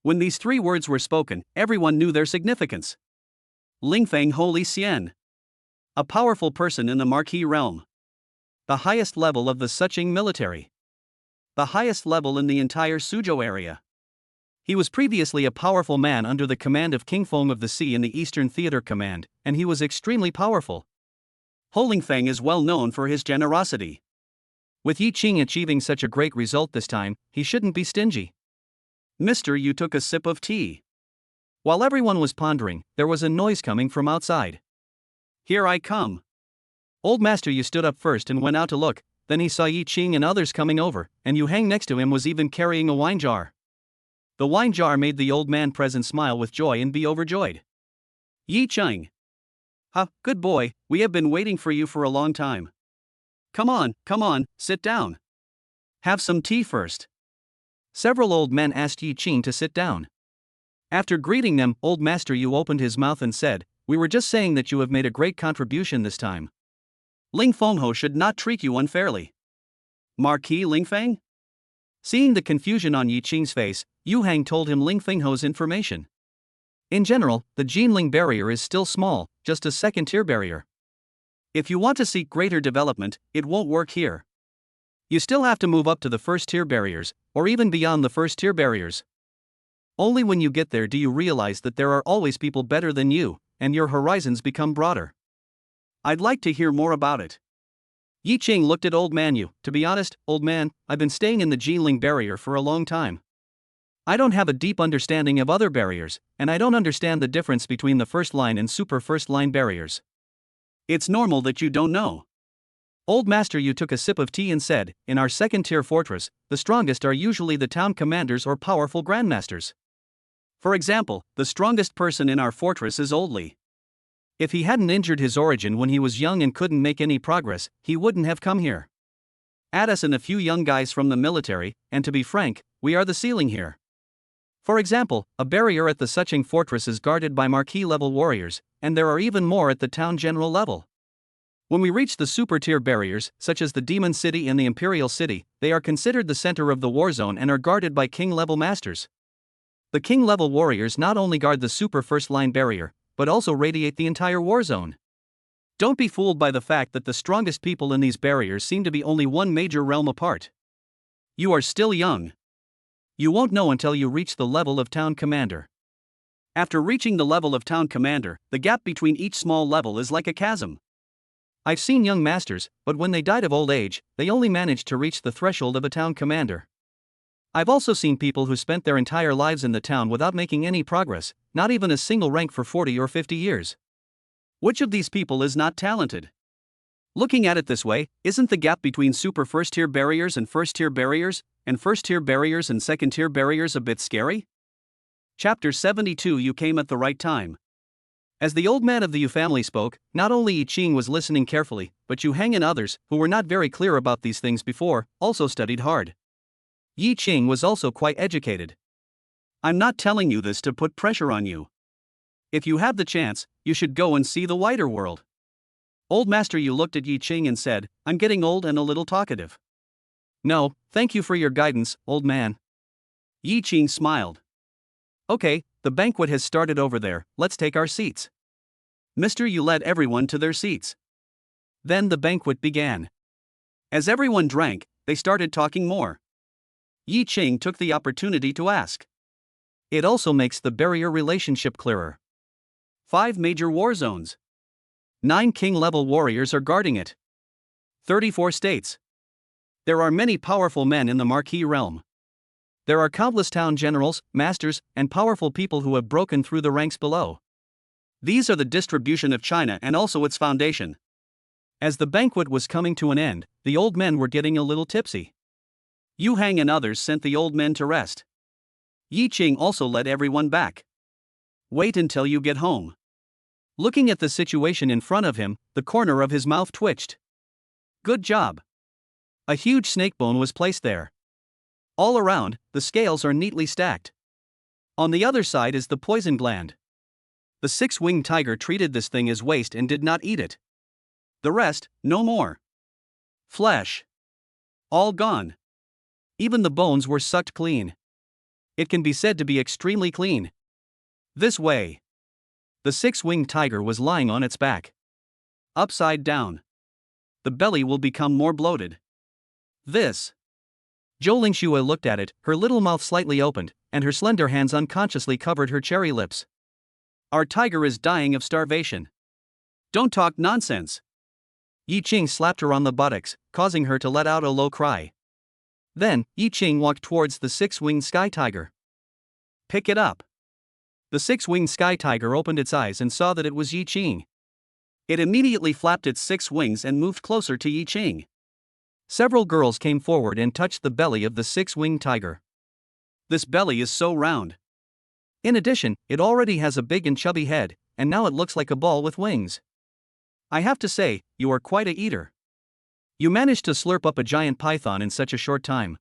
When these three words were spoken, everyone knew their significance. Ling Feng Holy Xian. A powerful person in the Marquis realm. The highest level of the Suching military. The highest level in the entire Suzhou area. He was previously a powerful man under the command of King Feng of the Sea in the Eastern Theater Command, and he was extremely powerful. Ho Ling Feng is well known for his generosity. With Yi Qing achieving such a great result this time, he shouldn't be stingy. Mister, you took a sip of tea. While everyone was pondering, there was a noise coming from outside. Here I come. Old Master Yu stood up first and went out to look, then he saw Yi Qing and others coming over, and Yu Hang next to him was even carrying a wine jar. The wine jar made the old man present smile with joy and be overjoyed. Yi Qing. Good boy, we have been waiting for you for a long time. Come on, sit down. Have some tea first. Several old men asked Yi Qing to sit down. After greeting them, old Master Yu opened his mouth and said, "We were just saying that you have made a great contribution this time. Ling Fengho should not treat you unfairly." Marquis Ling Feng? Seeing the confusion on Yi Qing's face, Yu Hang told him Ling Fengho's information. In general, the Jinling barrier is still small, just a second-tier barrier. If you want to seek greater development, it won't work here. You still have to move up to the first-tier barriers, or even beyond the first-tier barriers. Only when you get there do you realize that there are always people better than you, and your horizons become broader. I'd like to hear more about it. Yi Qing looked at old man Yu. To be honest, old man, I've been staying in the Jinling barrier for a long time. I don't have a deep understanding of other barriers, and I don't understand the difference between the first line and super first line barriers. It's normal that you don't know. Old Master Yu took a sip of tea and said, in our second-tier fortress, the strongest are usually the town commanders or powerful grandmasters. For example, the strongest person in our fortress is Old Li. If he hadn't injured his origin when he was young and couldn't make any progress, he wouldn't have come here. Add us and a few young guys from the military, and to be frank, we are the ceiling here. For example, a barrier at the Suching Fortress is guarded by Marquis-level warriors, and there are even more at the town general level. When we reach the super-tier barriers, such as the Demon City and the Imperial City, they are considered the center of the war zone and are guarded by king-level masters. The king-level warriors not only guard the super first-line barrier, but also radiate the entire war zone. Don't be fooled by the fact that the strongest people in these barriers seem to be only one major realm apart. You are still young. You won't know until you reach the level of town commander. After reaching the level of town commander, the gap between each small level is like a chasm. I've seen young masters, but when they died of old age, they only managed to reach the threshold of a town commander. I've also seen people who spent their entire lives in the town without making any progress, not even a single rank for 40 or 50 years. Which of these people is not talented? Looking at it this way, isn't the gap between super first-tier barriers and first-tier barriers, and first-tier barriers and second-tier barriers a bit scary? Chapter 72. You came at the right time. As the old man of the Yu family spoke, not only Yi Qing was listening carefully, but Yu Heng and others, who were not very clear about these things before, also studied hard. Yi Qing was also quite educated. I'm not telling you this to put pressure on you. If you have the chance, you should go and see the wider world. Old Master Yu looked at Yi Qing and said, I'm getting old and a little talkative. No, thank you for your guidance, old man. Yi Qing smiled. Okay, the banquet has started over there, let's take our seats. Mr. Yu led everyone to their seats. Then the banquet began. As everyone drank, they started talking more. Yi Qing took the opportunity to ask. It also makes the barrier relationship clearer. 5 major war zones. 9 king-level warriors are guarding it. 34 states. There are many powerful men in the Marquis realm. There are countless town generals, masters, and powerful people who have broken through the ranks below. These are the distribution of China and also its foundation. As the banquet was coming to an end, the old men were getting a little tipsy. Yu Heng and others sent the old men to rest. Yi Qing also led everyone back. Wait until you get home. Looking at the situation in front of him, the corner of his mouth twitched. Good job. A huge snake bone was placed there. All around, the scales are neatly stacked. On the other side is the poison gland. The 6-winged tiger treated this thing as waste and did not eat it. The rest, no more. Flesh. All gone. Even the bones were sucked clean. It can be said to be extremely clean. This way. The 6-winged tiger was lying on its back. Upside down. The belly will become more bloated. This. Zhou Lingxue looked at it, her little mouth slightly opened, and her slender hands unconsciously covered her cherry lips. Our tiger is dying of starvation. Don't talk nonsense. Yi Qing slapped her on the buttocks, causing her to let out a low cry. Then, Yi Qing walked towards the 6-winged sky tiger. Pick it up. The 6-winged sky tiger opened its eyes and saw that it was Yi Qing. It immediately flapped its 6 wings and moved closer to Yi Qing. Several girls came forward and touched the belly of the 6-winged tiger. This belly is so round. In addition, it already has a big and chubby head, and now it looks like a ball with wings. I have to say, you are quite a eater. You managed to slurp up a giant python in such a short time.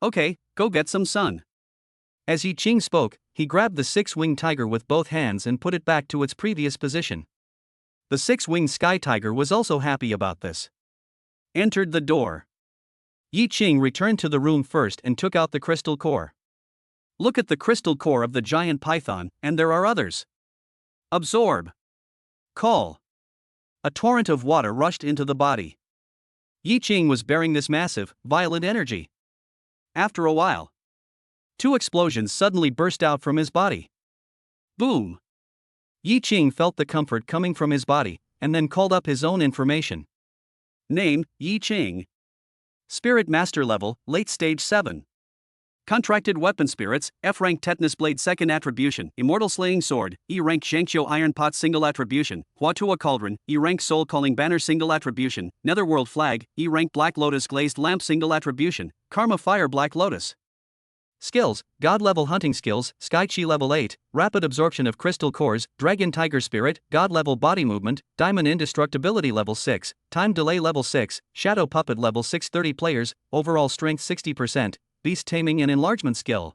Okay, go get some sun. As Yi Qing spoke, he grabbed the 6-winged tiger with both hands and put it back to its previous position. The 6-winged sky tiger was also happy about this. Entered the door. Yi Qing returned to the room first and took out the crystal core. Look at the crystal core of the giant python, and there are others. Absorb. Call. A torrent of water rushed into the body. Yi Qing was bearing this massive, violent energy. After a while, 2 explosions suddenly burst out from his body. Boom! Yi Qing felt the comfort coming from his body, and then called up his own information. Name, Yi Qing. Spirit Master Level, Late Stage 7. Contracted Weapon Spirits, F rank Tetanus Blade 2nd Attribution, Immortal Slaying Sword, E rank Shangqiu Iron Pot Single Attribution, Huatua Cauldron, E rank Soul Calling Banner Single Attribution, Netherworld Flag, E rank Black Lotus Glazed Lamp Single Attribution, Karma Fire Black Lotus. Skills, God level hunting skills, Sky Chi level 8, rapid absorption of crystal cores, Dragon Tiger Spirit, God level body movement, Diamond Indestructibility level 6, Time delay level 6, Shadow Puppet level 6 30 players, overall strength 60%, Beast Taming and Enlargement skill.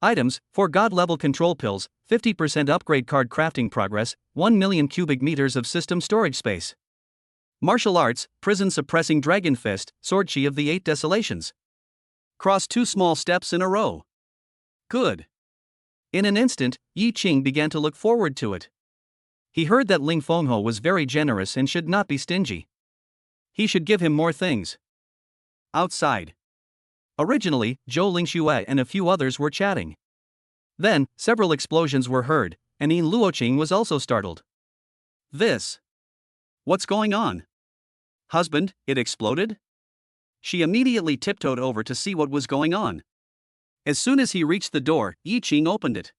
Items, 4 God level control pills, 50% upgrade card crafting progress, 1 million cubic meters of system storage space. Martial arts, Prison Suppressing Dragon Fist, Sword Chi of the 8 Desolations. Cross 2 small steps in a row. Good. In an instant, Yi Qing began to look forward to it. He heard that Ling Fenghe was very generous and should not be stingy. He should give him more things. Outside. Originally, Zhou Lingxue and a few others were chatting. Then, several explosions were heard, and Yin Luoqing was also startled. This. What's going on? Husband, it exploded? She immediately tiptoed over to see what was going on. As soon as he reached the door, Yi Qing opened it.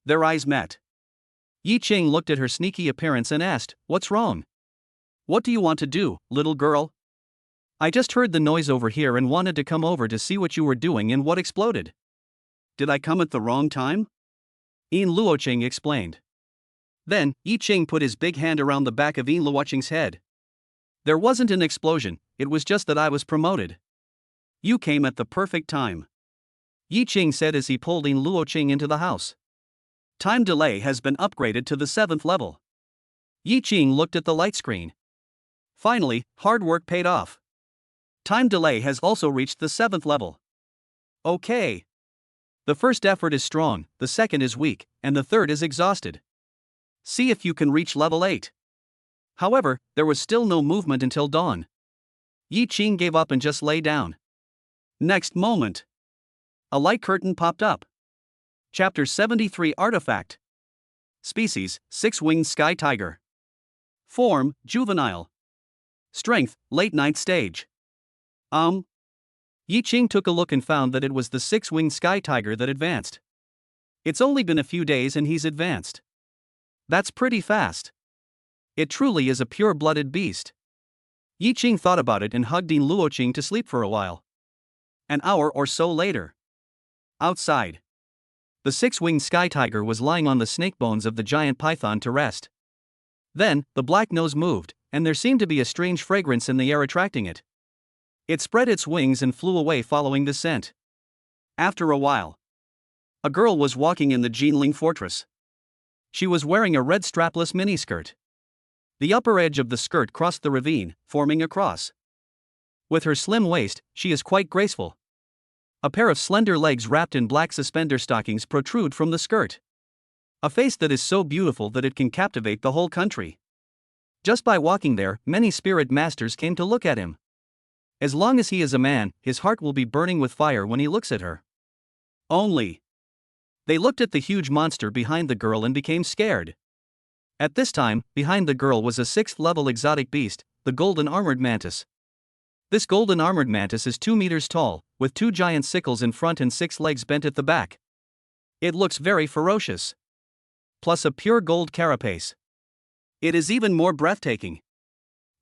Their eyes met. Yi Qing looked at her sneaky appearance and asked, "What's wrong? What do you want to do, little girl?" "I just heard the noise over here and wanted to come over to see what you were doing and what exploded." "Did I come at the wrong time?" Yin Luoqing explained. Then, Yi Ching put his big hand around the back of Yin Luoqing's head. There wasn't an explosion, it was just that I was promoted. You came at the perfect time, Yi Ching said as he pulled Yin Luoqing into the house. Time delay has been upgraded to the 7th level. Yi Ching looked at the light screen. Finally, hard work paid off. Time delay has also reached the 7th level. Okay. The first effort is strong, the second is weak, and the third is exhausted. See if you can reach level 8. However, there was still no movement until dawn. Yi Ching gave up and just lay down. Next moment, a light curtain popped up. Chapter 73 Artifact. Species, 6-winged sky tiger. Form, juvenile. Strength, late 9th stage. Yi Ching took a look and found that it was the 6-winged sky tiger that advanced. It's only been a few days and he's advanced. That's pretty fast. It truly is a pure-blooded beast. Yi Ching thought about it and hugged Yin Luoqing to sleep for a while. An hour or so later. Outside. The 6-winged sky tiger was lying on the snake bones of the giant python to rest. Then, the black nose moved, and there seemed to be a strange fragrance in the air attracting it. It spread its wings and flew away following the scent. After a while, a girl was walking in the Jinling fortress. She was wearing a red strapless miniskirt. The upper edge of the skirt crossed the ravine, forming a cross. With her slim waist, she is quite graceful. A pair of slender legs wrapped in black suspender stockings protrude from the skirt. A face that is so beautiful that it can captivate the whole country. Just by walking there, many spirit masters came to look at him. As long as he is a man, his heart will be burning with fire when he looks at her. Only. They looked at the huge monster behind the girl and became scared. At this time, behind the girl was a 6th-level exotic beast, the golden armored mantis. This golden armored mantis is 2 meters tall, with 2 giant sickles in front and 6 legs bent at the back. It looks very ferocious. Plus a pure gold carapace. It is even more breathtaking.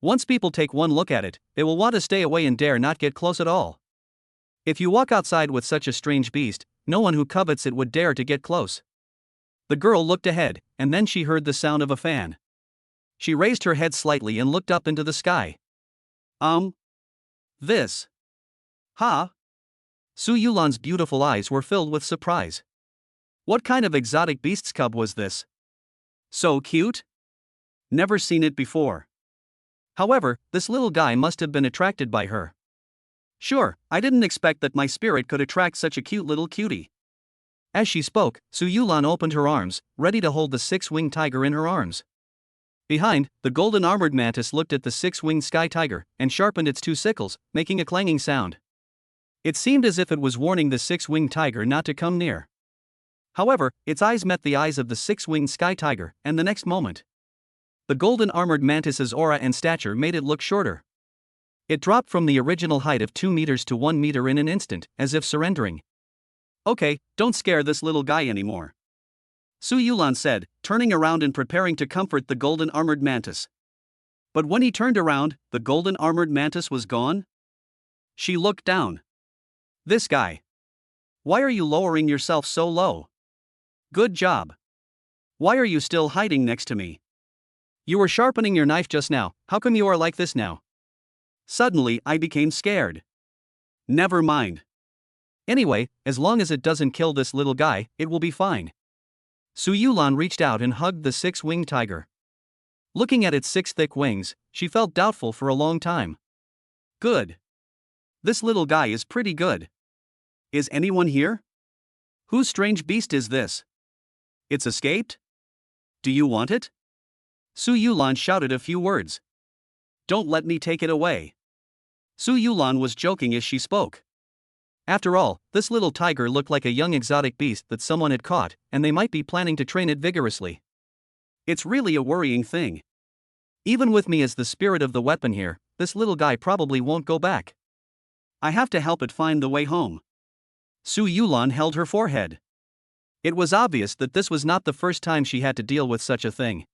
Once people take one look at it, they will want to stay away and dare not get close at all. If you walk outside with such a strange beast, no one who covets it would dare to get close. The girl looked ahead, and then she heard the sound of a fan. She raised her head slightly and looked up into the sky. This. Ha? Su Yulan's beautiful eyes were filled with surprise. What kind of exotic beast's cub was this? So cute? Never seen it before. However, this little guy must have been attracted by her. Sure, I didn't expect that my spirit could attract such a cute little cutie. As she spoke, Su Yulan opened her arms, ready to hold the 6-winged tiger in her arms. Behind, the golden armored mantis looked at the 6-winged sky tiger and sharpened its 2 sickles, making a clanging sound. It seemed as if it was warning the 6-winged tiger not to come near. However, its eyes met the eyes of the 6-winged sky tiger, and the next moment, the golden armored mantis's aura and stature made it look shorter. It dropped from the original height of 2 meters to 1 meter in an instant, as if surrendering. Okay, don't scare this little guy anymore, Su Yulan said, turning around and preparing to comfort the golden armored mantis. But when he turned around, the golden armored mantis was gone. She looked down. This guy. Why are you lowering yourself so low? Good job. Why are you still hiding next to me? You were sharpening your knife just now, how come you are like this now? Suddenly I became scared. Never mind. Anyway, as long as it doesn't kill this little guy, it will be fine. Su Yulan reached out and hugged the 6-winged tiger. Looking at its 6 thick wings, she felt doubtful for a long time. Good. This little guy is pretty good. Is anyone here? Whose strange beast is this? It's escaped? Do you want it? Su Yulan shouted a few words. Don't let me take it away. Su Yulan was joking as she spoke. After all, this little tiger looked like a young exotic beast that someone had caught, and they might be planning to train it vigorously. It's really a worrying thing. Even with me as the spirit of the weapon here, this little guy probably won't go back. I have to help it find the way home. Su Yulan held her forehead. It was obvious that this was not the first time she had to deal with such a thing.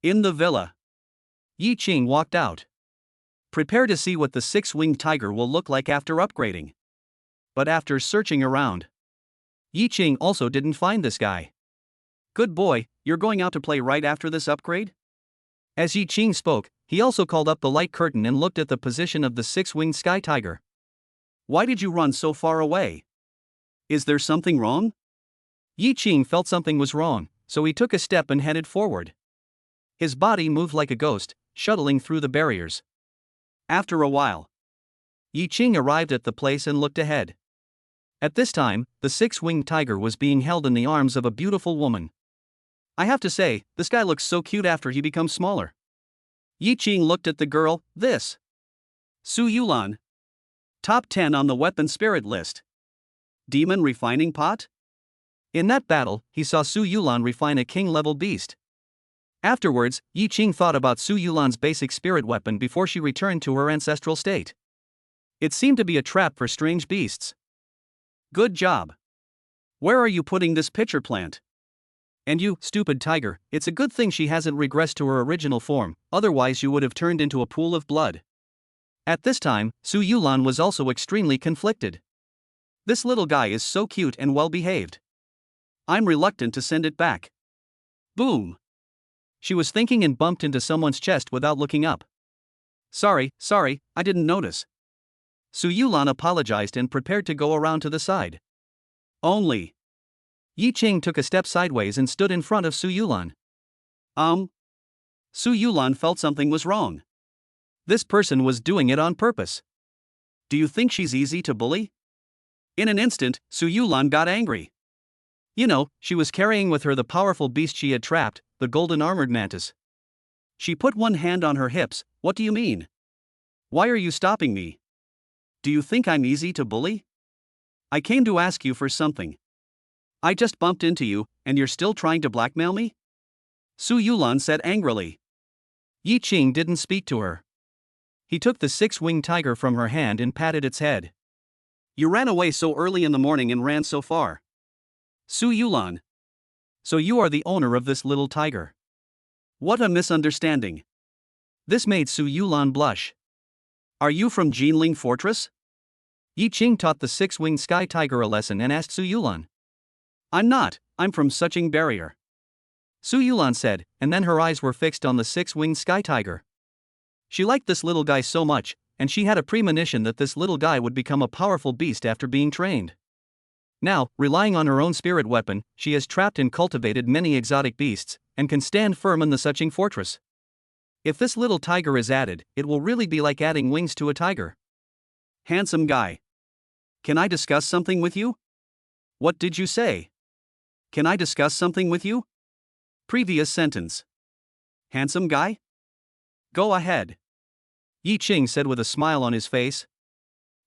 In the villa, Yi Ching walked out. Prepare to see what the 6-winged tiger will look like after upgrading. But after searching around, Yi Ching also didn't find this guy. Good boy, you're going out to play right after this upgrade? As Yi Qing spoke, he also called up the light curtain and looked at the position of the six-winged sky tiger. Why did you run so far away? Is there something wrong? Yi Qing felt something was wrong, so he took a step and headed forward. His body moved like a ghost, shuttling through the barriers. After a while, Yi Qing arrived at the place and looked ahead. At this time, the six-winged tiger was being held in the arms of a beautiful woman. I have to say, this guy looks so cute after he becomes smaller. Yi Qing looked at the girl. This Su Yulan. Top 10 on the weapon spirit list. Demon refining pot? In that battle, he saw Su Yulan refine a king-level beast. Afterwards, Yi Qing thought about Su Yulan's basic spirit weapon before she returned to her ancestral state. It seemed to be a trap for strange beasts. Good job. Where are you putting this pitcher plant? And you, stupid tiger, it's a good thing she hasn't regressed to her original form, otherwise you would have turned into a pool of blood. At this time, Su Yulan was also extremely conflicted. This little guy is so cute and well-behaved. I'm reluctant to send it back. Boom. She was thinking and bumped into someone's chest without looking up. Sorry, I didn't notice. Su Yulan apologized and prepared to go around to the side. Only. Yi Qing took a step sideways and stood in front of Su Yulan. Su Yulan felt something was wrong. This person was doing it on purpose. Do you think she's easy to bully? In an instant, Su Yulan got angry. You know, she was carrying with her the powerful beast she had trapped, the golden armored mantis. She put one hand on her hips. What do you mean? Why are you stopping me? Do you think I'm easy to bully? I came to ask you for something. I just bumped into you, and you're still trying to blackmail me? Su Yulan said angrily. Yi Qing didn't speak to her. He took the six-winged tiger from her hand and patted its head. You ran away so early in the morning and ran so far. Su Yulan. So you are the owner of this little tiger. What a misunderstanding. This made Su Yulan blush. Are you from Jinling Fortress? Yi Qing taught the six-winged sky tiger a lesson and asked Su Yulan. I'm not, I'm from Suching Barrier. Su Yulan said, and then her eyes were fixed on the six-winged sky tiger. She liked this little guy so much, and she had a premonition that this little guy would become a powerful beast after being trained. Now, relying on her own spirit weapon, she has trapped and cultivated many exotic beasts, and can stand firm in the Suching Fortress. If this little tiger is added, it will really be like adding wings to a tiger. Handsome guy. Can I discuss something with you? What did you say? Can I discuss something with you? Previous sentence. Handsome guy? Go ahead. Yi Qing said with a smile on his face.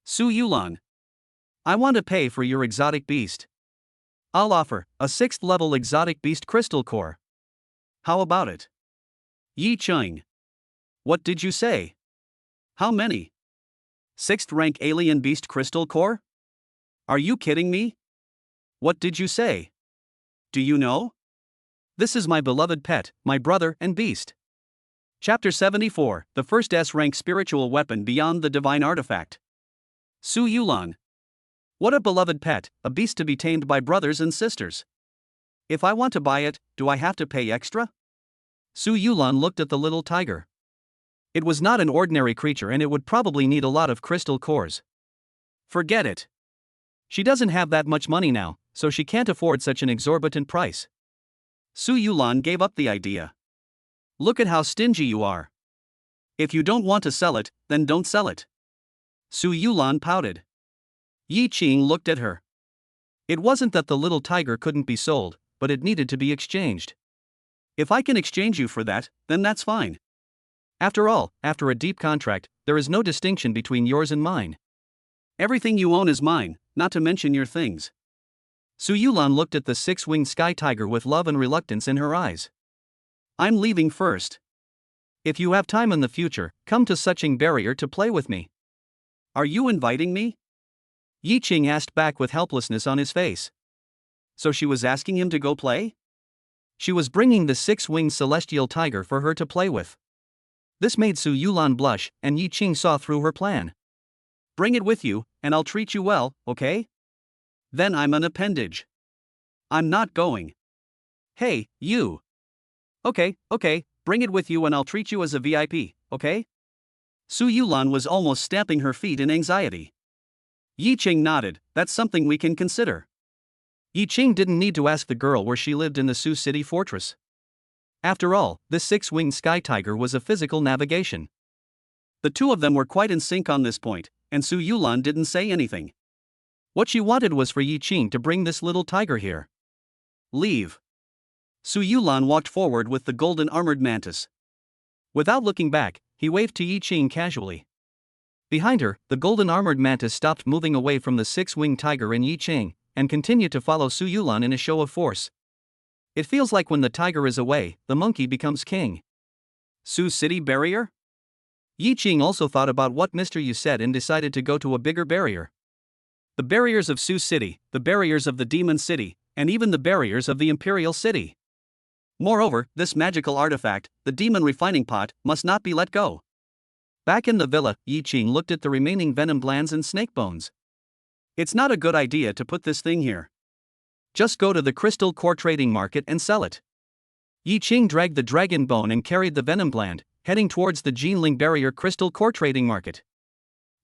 Su Yulan. I want to pay for your exotic beast. I'll offer a 6th level exotic beast crystal core. How about it? Yi Qing. What did you say? How many? 6th rank alien beast crystal core? Are you kidding me? What did you say? Do you know? This is my beloved pet, my brother and beast. Chapter 74, the first S-rank spiritual weapon beyond the divine artifact. Su Yulan. What a beloved pet, a beast to be tamed by brothers and sisters. If I want to buy it, do I have to pay extra? Su Yulan looked at the little tiger. It was not an ordinary creature and it would probably need a lot of crystal cores. Forget it. She doesn't have that much money now, so she can't afford such an exorbitant price. Su Yulan gave up the idea. Look at how stingy you are. If you don't want to sell it, then don't sell it. Su Yulan pouted. Yi Qing looked at her. It wasn't that the little tiger couldn't be sold, but it needed to be exchanged. If I can exchange you for that, then that's fine. After all, after a deep contract, there is no distinction between yours and mine. Everything you own is mine, not to mention your things. Su Yulan looked at the six-winged sky tiger with love and reluctance in her eyes. I'm leaving first. If you have time in the future, come to Suching Barrier to play with me. Are you inviting me? Yi Qing asked back with helplessness on his face. So she was asking him to go play? She was bringing the six-winged celestial tiger for her to play with. This made Su Yulan blush, and Yi Qing saw through her plan. Bring it with you, and I'll treat you well, okay? Then I'm an appendage. I'm not going. Hey, you. Okay, bring it with you and I'll treat you as a VIP, okay? Su Yulan was almost stamping her feet in anxiety. Yi Qing nodded, that's something we can consider. Yi Qing didn't need to ask the girl where she lived in the Su City fortress. After all, this six-winged sky tiger was a physical navigation. The two of them were quite in sync on this point, and Su Yulan didn't say anything. What she wanted was for Yi Qing to bring this little tiger here. Leave. Su Yulan walked forward with the golden armored mantis. Without looking back, he waved to Yi Qing casually. Behind her, the golden armored mantis stopped moving away from the six-winged tiger and Yi Qing, and continued to follow Su Yulan in a show of force. It feels like when the tiger is away, the monkey becomes king. Su City barrier? Yi Qing also thought about what Mr. Yu said and decided to go to a bigger barrier. The barriers of Su City, the barriers of the Demon City, and even the barriers of the Imperial City. Moreover, this magical artifact, the demon refining pot, must not be let go. Back in the villa, Yi Qing looked at the remaining venom glands and snake bones. It's not a good idea to put this thing here. Just go to the crystal core trading market and sell it. Yi Qing dragged the dragon bone and carried the venom gland, heading towards the Jinling barrier crystal core trading market.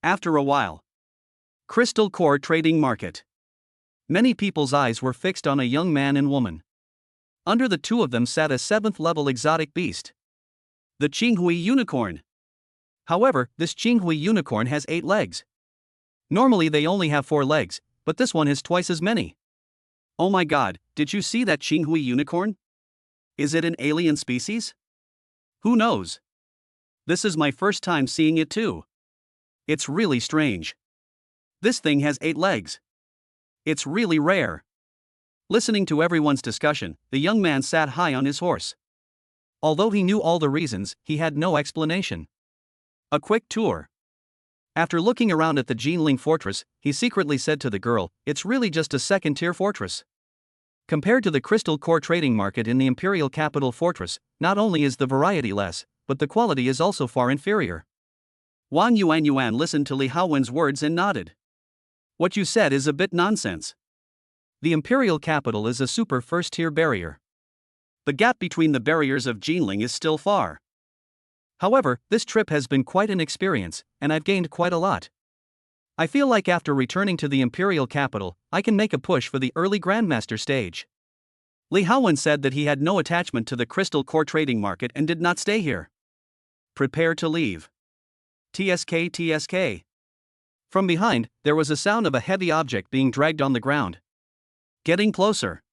After a while. Crystal core trading market. Many people's eyes were fixed on a young man and woman. Under the two of them sat a 7th-level exotic beast. The Qinghui unicorn. However, this Qinghui unicorn has 8 legs. Normally they only have 4 legs, but this one has twice as many. Oh my god, did you see that Qinghui unicorn? Is it an alien species? Who knows? This is my first time seeing it too. It's really strange. This thing has 8 legs. It's really rare. Listening to everyone's discussion, the young man sat high on his horse. Although he knew all the reasons, he had no explanation. A quick tour. After looking around at the Jinling fortress, he secretly said to the girl, it's really just a second-tier fortress. Compared to the crystal core trading market in the imperial capital fortress, not only is the variety less, but the quality is also far inferior. Wang Yuan listened to Li Haowen's words and nodded. What you said is a bit nonsense. The imperial capital is a super first-tier barrier. The gap between the barriers of Jinling is still far. However, this trip has been quite an experience, and I've gained quite a lot. I feel like after returning to the imperial capital, I can make a push for the early Grandmaster stage. Li Haowen said that he had no attachment to the crystal core trading market and did not stay here. Prepare to leave. TSK. From behind, there was a sound of a heavy object being dragged on the ground. Getting closer.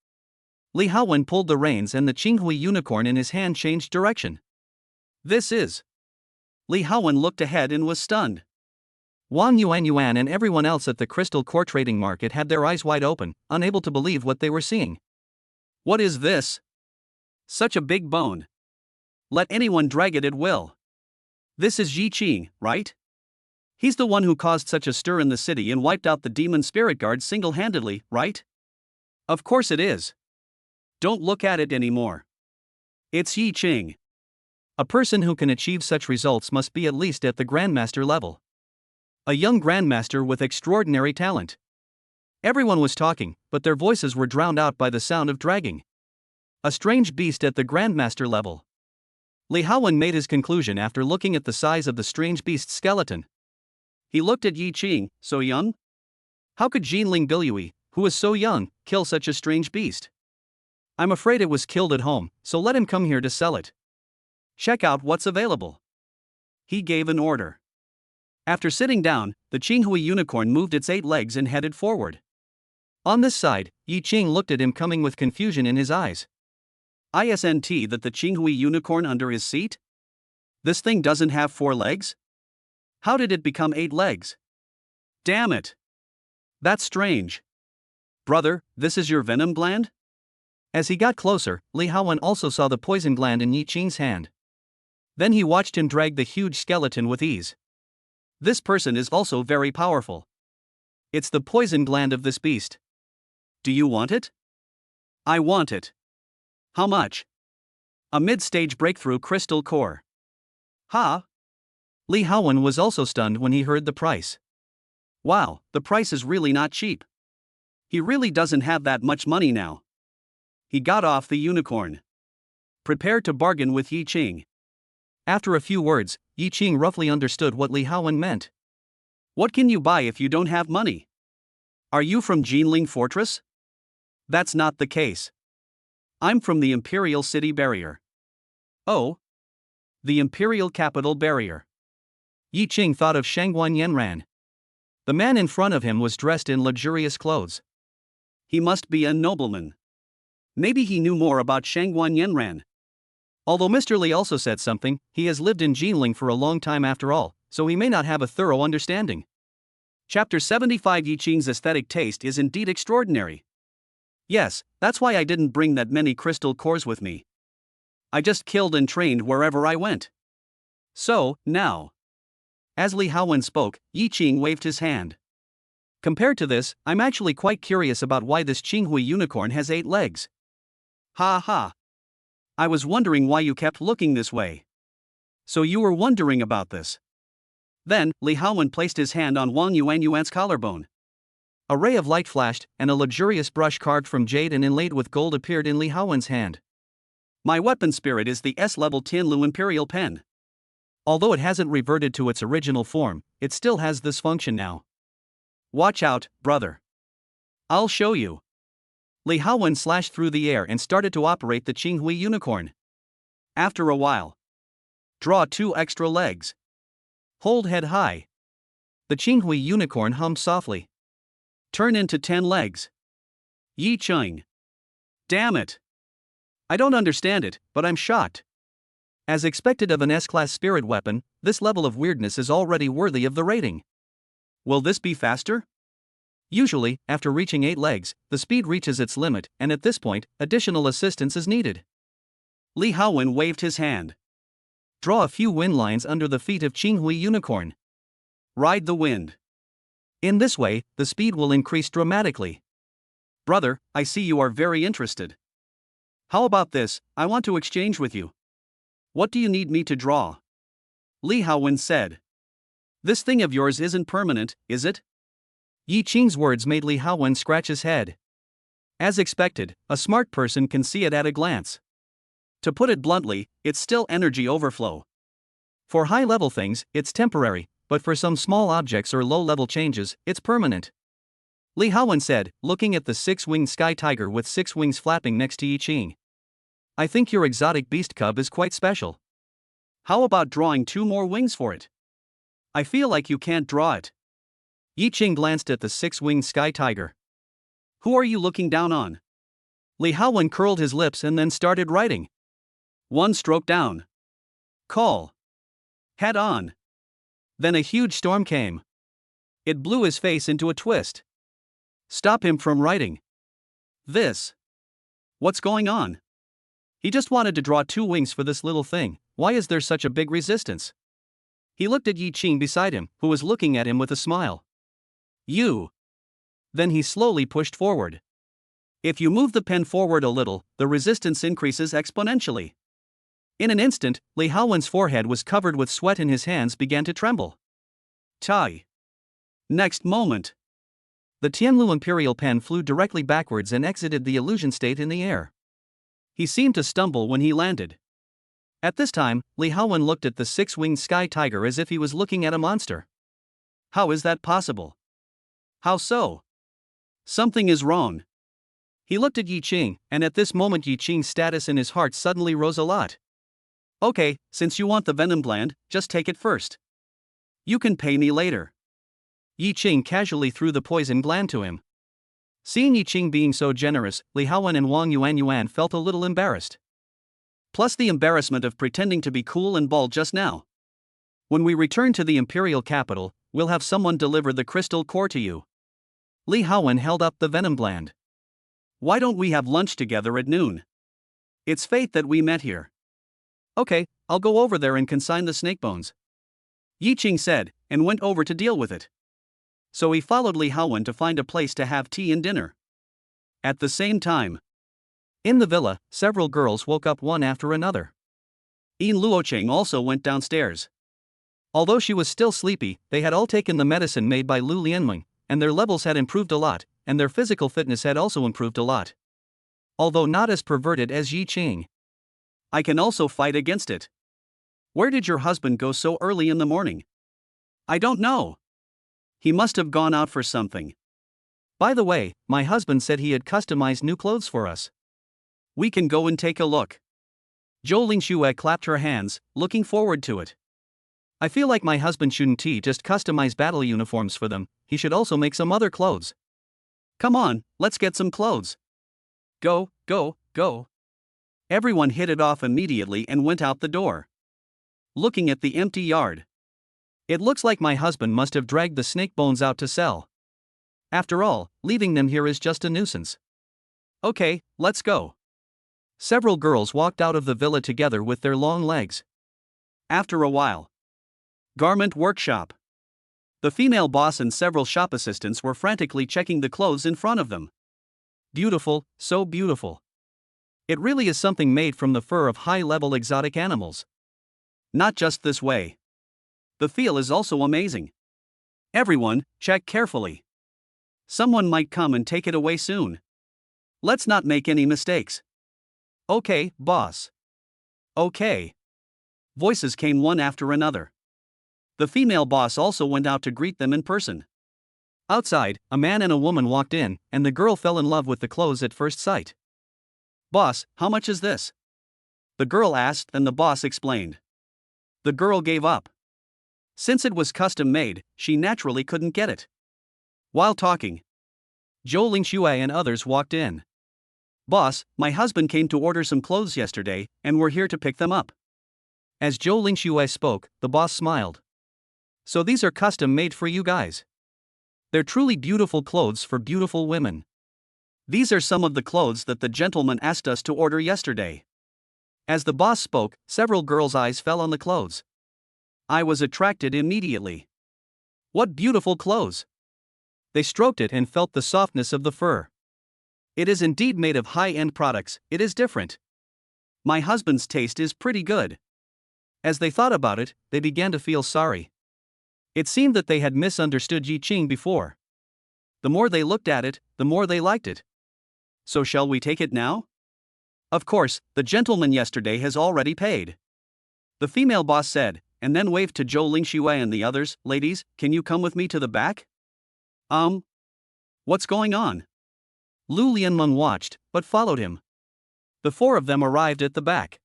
Li Haowen pulled the reins and the Qinghui unicorn in his hand changed direction. This is. Li Haowen looked ahead and was stunned. Wang Yuan and everyone else at the crystal core trading market had their eyes wide open, unable to believe what they were seeing. What is this? Such a big bone. Let anyone drag it at will. This is Yi Qing, right? He's the one who caused such a stir in the city and wiped out the demon spirit guard single-handedly, right? Of course it is. Don't look at it anymore. It's Yi Qing. A person who can achieve such results must be at least at the Grandmaster level. A young Grandmaster with extraordinary talent. Everyone was talking, but their voices were drowned out by the sound of dragging. A strange beast at the Grandmaster level. Li Haowen made his conclusion after looking at the size of the strange beast's skeleton. He looked at Yi Qing, so young? How could Jinling Bilyui, who is so young, kill such a strange beast? I'm afraid it was killed at home, so let him come here to sell it. Check out what's available. He gave an order. After sitting down, the Qinghui unicorn moved its 8 legs and headed forward. On this side, Yi Qing looked at him coming with confusion in his eyes. Isn't that the Qinghui unicorn under his seat? This thing doesn't have 4 legs? How did it become 8 legs? Damn it! That's strange. Brother, this is your venom gland? As he got closer, Li Haowen also saw the poison gland in Yi Qing's hand. Then he watched him drag the huge skeleton with ease. This person is also very powerful. It's the poison gland of this beast. Do you want it? I want it. How much? A mid-stage breakthrough crystal core. Ha! Li Haowen was also stunned when he heard the price. Wow, the price is really not cheap. He really doesn't have that much money now. He got off the unicorn, prepared to bargain with Yi Qing. After a few words, Yi Qing roughly understood what Li Haowen meant. What can you buy if you don't have money? Are you from Jinling Fortress? That's not the case. I'm from the Imperial City Barrier. Oh? The Imperial Capital Barrier. Yi Qing thought of Shangguan Yanran. The man in front of him was dressed in luxurious clothes. He must be a nobleman. Maybe he knew more about Shangguan Yanran. Although Mr. Li also said something, he has lived in Jinling for a long time after all, so he may not have a thorough understanding. Chapter 75. Yi Qing's aesthetic taste is indeed extraordinary. Yes, that's why I didn't bring that many crystal cores with me. I just killed and trained wherever I went. So, now. As Li Haowen spoke, Yi Qing waved his hand. Compared to this, I'm actually quite curious about why this Qinghui unicorn has 8 legs. Ha ha. I was wondering why you kept looking this way. So you were wondering about this. Then, Li Haowen placed his hand on Wang Yuanyuan's collarbone. A ray of light flashed, and a luxurious brush carved from jade and inlaid with gold appeared in Li Haowen's hand. My weapon spirit is the S-level Tianlu Imperial Pen. Although it hasn't reverted to its original form, it still has this function now. Watch out, brother. I'll show you. Li Haowen slashed through the air and started to operate the Qinghui unicorn. After a while. Draw 2 extra legs. Hold head high. The Qinghui unicorn hummed softly. Turn into 10 legs. Yi Qing. Damn it. I don't understand it, but I'm shocked. As expected of an S-class spirit weapon, this level of weirdness is already worthy of the rating. Will this be faster? Usually, after reaching 8 legs, the speed reaches its limit, and at this point, additional assistance is needed. Li Haowen waved his hand. Draw a few wind lines under the feet of Qinghui unicorn. Ride the wind. In this way, the speed will increase dramatically. Brother, I see you are very interested. How about this? I want to exchange with you. What do you need me to draw? Li Haowen said. This thing of yours isn't permanent, is it? Yi Qing's words made Li Haowen scratch his head. As expected, a smart person can see it at a glance. To put it bluntly, it's still energy overflow. For high-level things, it's temporary, but for some small objects or low-level changes, it's permanent. Li Haowen said, looking at the 6-winged sky tiger with 6 wings flapping next to Yi Qing. I think your exotic beast cub is quite special. How about drawing 2 more wings for it? I feel like you can't draw it. Yi Qing glanced at the 6-winged sky tiger. Who are you looking down on? Li Haowen curled his lips and then started writing. 1 stroke down. Call. Head on. Then a huge storm came. It blew his face into a twist. Stop him from writing. This. What's going on? He just wanted to draw 2 wings for this little thing. Why is there such a big resistance? He looked at Yi Qing beside him, who was looking at him with a smile. You. Then he slowly pushed forward. If you move the pen forward a little, the resistance increases exponentially. In an instant, Li Haowen's forehead was covered with sweat and his hands began to tremble. Tai. Next moment. The Tianlu Imperial pen flew directly backwards and exited the illusion state in the air. He seemed to stumble when he landed. At this time, Li Haowen looked at the 6-winged sky tiger as if he was looking at a monster. How is that possible? How so? Something is wrong. He looked at Yi Qing, and at this moment Yi Qing's status in his heart suddenly rose a lot. Okay, since you want the venom gland, just take it first. You can pay me later. Yi Qing casually threw the poison gland to him. Seeing Yi Qing being so generous, Li Haowen and Wang Yuanyuan felt a little embarrassed. Plus the embarrassment of pretending to be cool and bald just now. When we return to the imperial capital, we'll have someone deliver the crystal core to you. Li Haowen held up the venom gland. Why don't we have lunch together at noon? It's fate that we met here. Okay, I'll go over there and consign the snake bones. Yi Qing said, and went over to deal with it. So he followed Li Haowen to find a place to have tea and dinner. At the same time, in the villa, several girls woke up one after another. Yin Luocheng also went downstairs. Although she was still sleepy, they had all taken the medicine made by Lu Lianmeng, and their levels had improved a lot, and their physical fitness had also improved a lot. although not as perverted as Yi Qing. I can also fight against it. Where did your husband go so early in the morning? I don't know. He must have gone out for something. By the way, my husband said he had customized new clothes for us. We can go and take a look. Zhou Lingxue clapped her hands, looking forward to it. I feel like my husband shouldn't just customize battle uniforms for them, he should also make some other clothes. Come on, let's get some clothes. Go, go, go. Everyone hit it off immediately and went out the door. Looking at the empty yard. It looks like my husband must have dragged the snake bones out to sell. After all, leaving them here is just a nuisance. Okay, let's go. Several girls walked out of the villa together with their long legs. After a while. Garment workshop. The female boss and several shop assistants were frantically checking the clothes in front of them. Beautiful, so beautiful. It really is something made from the fur of high-level exotic animals. Not just this way. The feel is also amazing. Everyone, check carefully. Someone might come and take it away soon. Let's not make any mistakes. Okay, boss. Okay. Voices came one after another. The female boss also went out to greet them in person. Outside, a man and a woman walked in, and the girl fell in love with the clothes at first sight. Boss, how much is this? The girl asked and the boss explained. The girl gave up. Since it was custom made, she naturally couldn't get it. While talking, Zhou Lingxue and others walked in. Boss, my husband came to order some clothes yesterday, and we're here to pick them up. As Zhou Lingxue spoke, the boss smiled. So these are custom made for you guys. They're truly beautiful clothes for beautiful women. These are some of the clothes that the gentleman asked us to order yesterday. As the boss spoke, several girls' eyes fell on the clothes. I was attracted immediately. What beautiful clothes! They stroked it and felt the softness of the fur. It is indeed made of high-end products, it is different. My husband's taste is pretty good. As they thought about it, they began to feel sorry. It seemed that they had misunderstood Yi Qing before. The more they looked at it, the more they liked it. So shall we take it now? Of course, the gentleman yesterday has already paid. The female boss said, and then waved to Zhou Lingxue and the others. Ladies, can you come with me to the back? What's going on? Lu Lianmeng watched, but followed him. The four of them arrived at the back.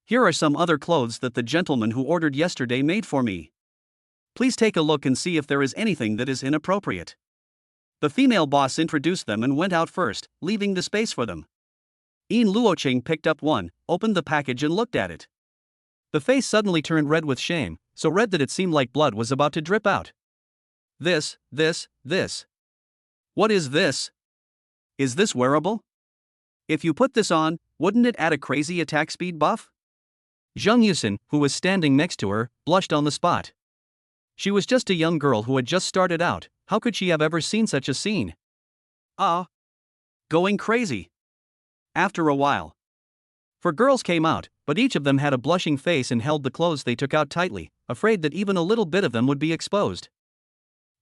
Here are some other clothes that the gentleman who ordered yesterday made for me. Please take a look and see if there is anything that is inappropriate. The female boss introduced them and went out first, leaving the space for them. Yin Luoqing picked up one, opened the package and looked at it. The face suddenly turned red with shame, so red that it seemed like blood was about to drip out. This. What is this? Is this wearable? If you put this on, wouldn't it add a crazy attack speed buff? Zheng Yusin, who was standing next to her, blushed on the spot. She was just a young girl who had just started out, how could she have ever seen such a scene? Going crazy. After a while, 4 girls came out, but each of them had a blushing face and held the clothes they took out tightly, afraid that even a little bit of them would be exposed.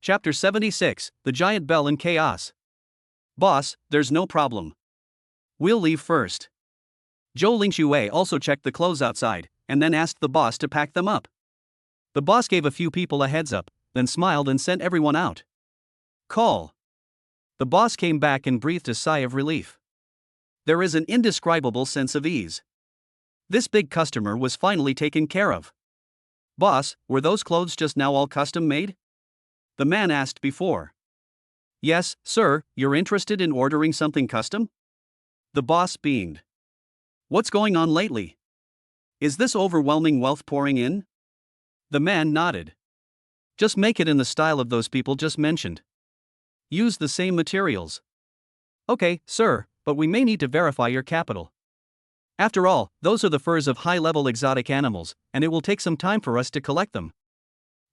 Chapter 76, The Giant Bell in Chaos. Boss, there's no problem. We'll leave first. Zhou Lingxue also checked the clothes outside, and then asked the boss to pack them up. The boss gave a few people a heads up, then smiled and sent everyone out. Call. The boss came back and breathed a sigh of relief. There is an indescribable sense of ease. This big customer was finally taken care of. Boss, were those clothes just now all custom made? The man asked before. Yes, sir, you're interested in ordering something custom? The boss beamed. What's going on lately? Is this overwhelming wealth pouring in? The man nodded. Just make it in the style of those people just mentioned. Use the same materials. Okay, sir, but we may need to verify your capital. After all, those are the furs of high-level exotic animals, and it will take some time for us to collect them.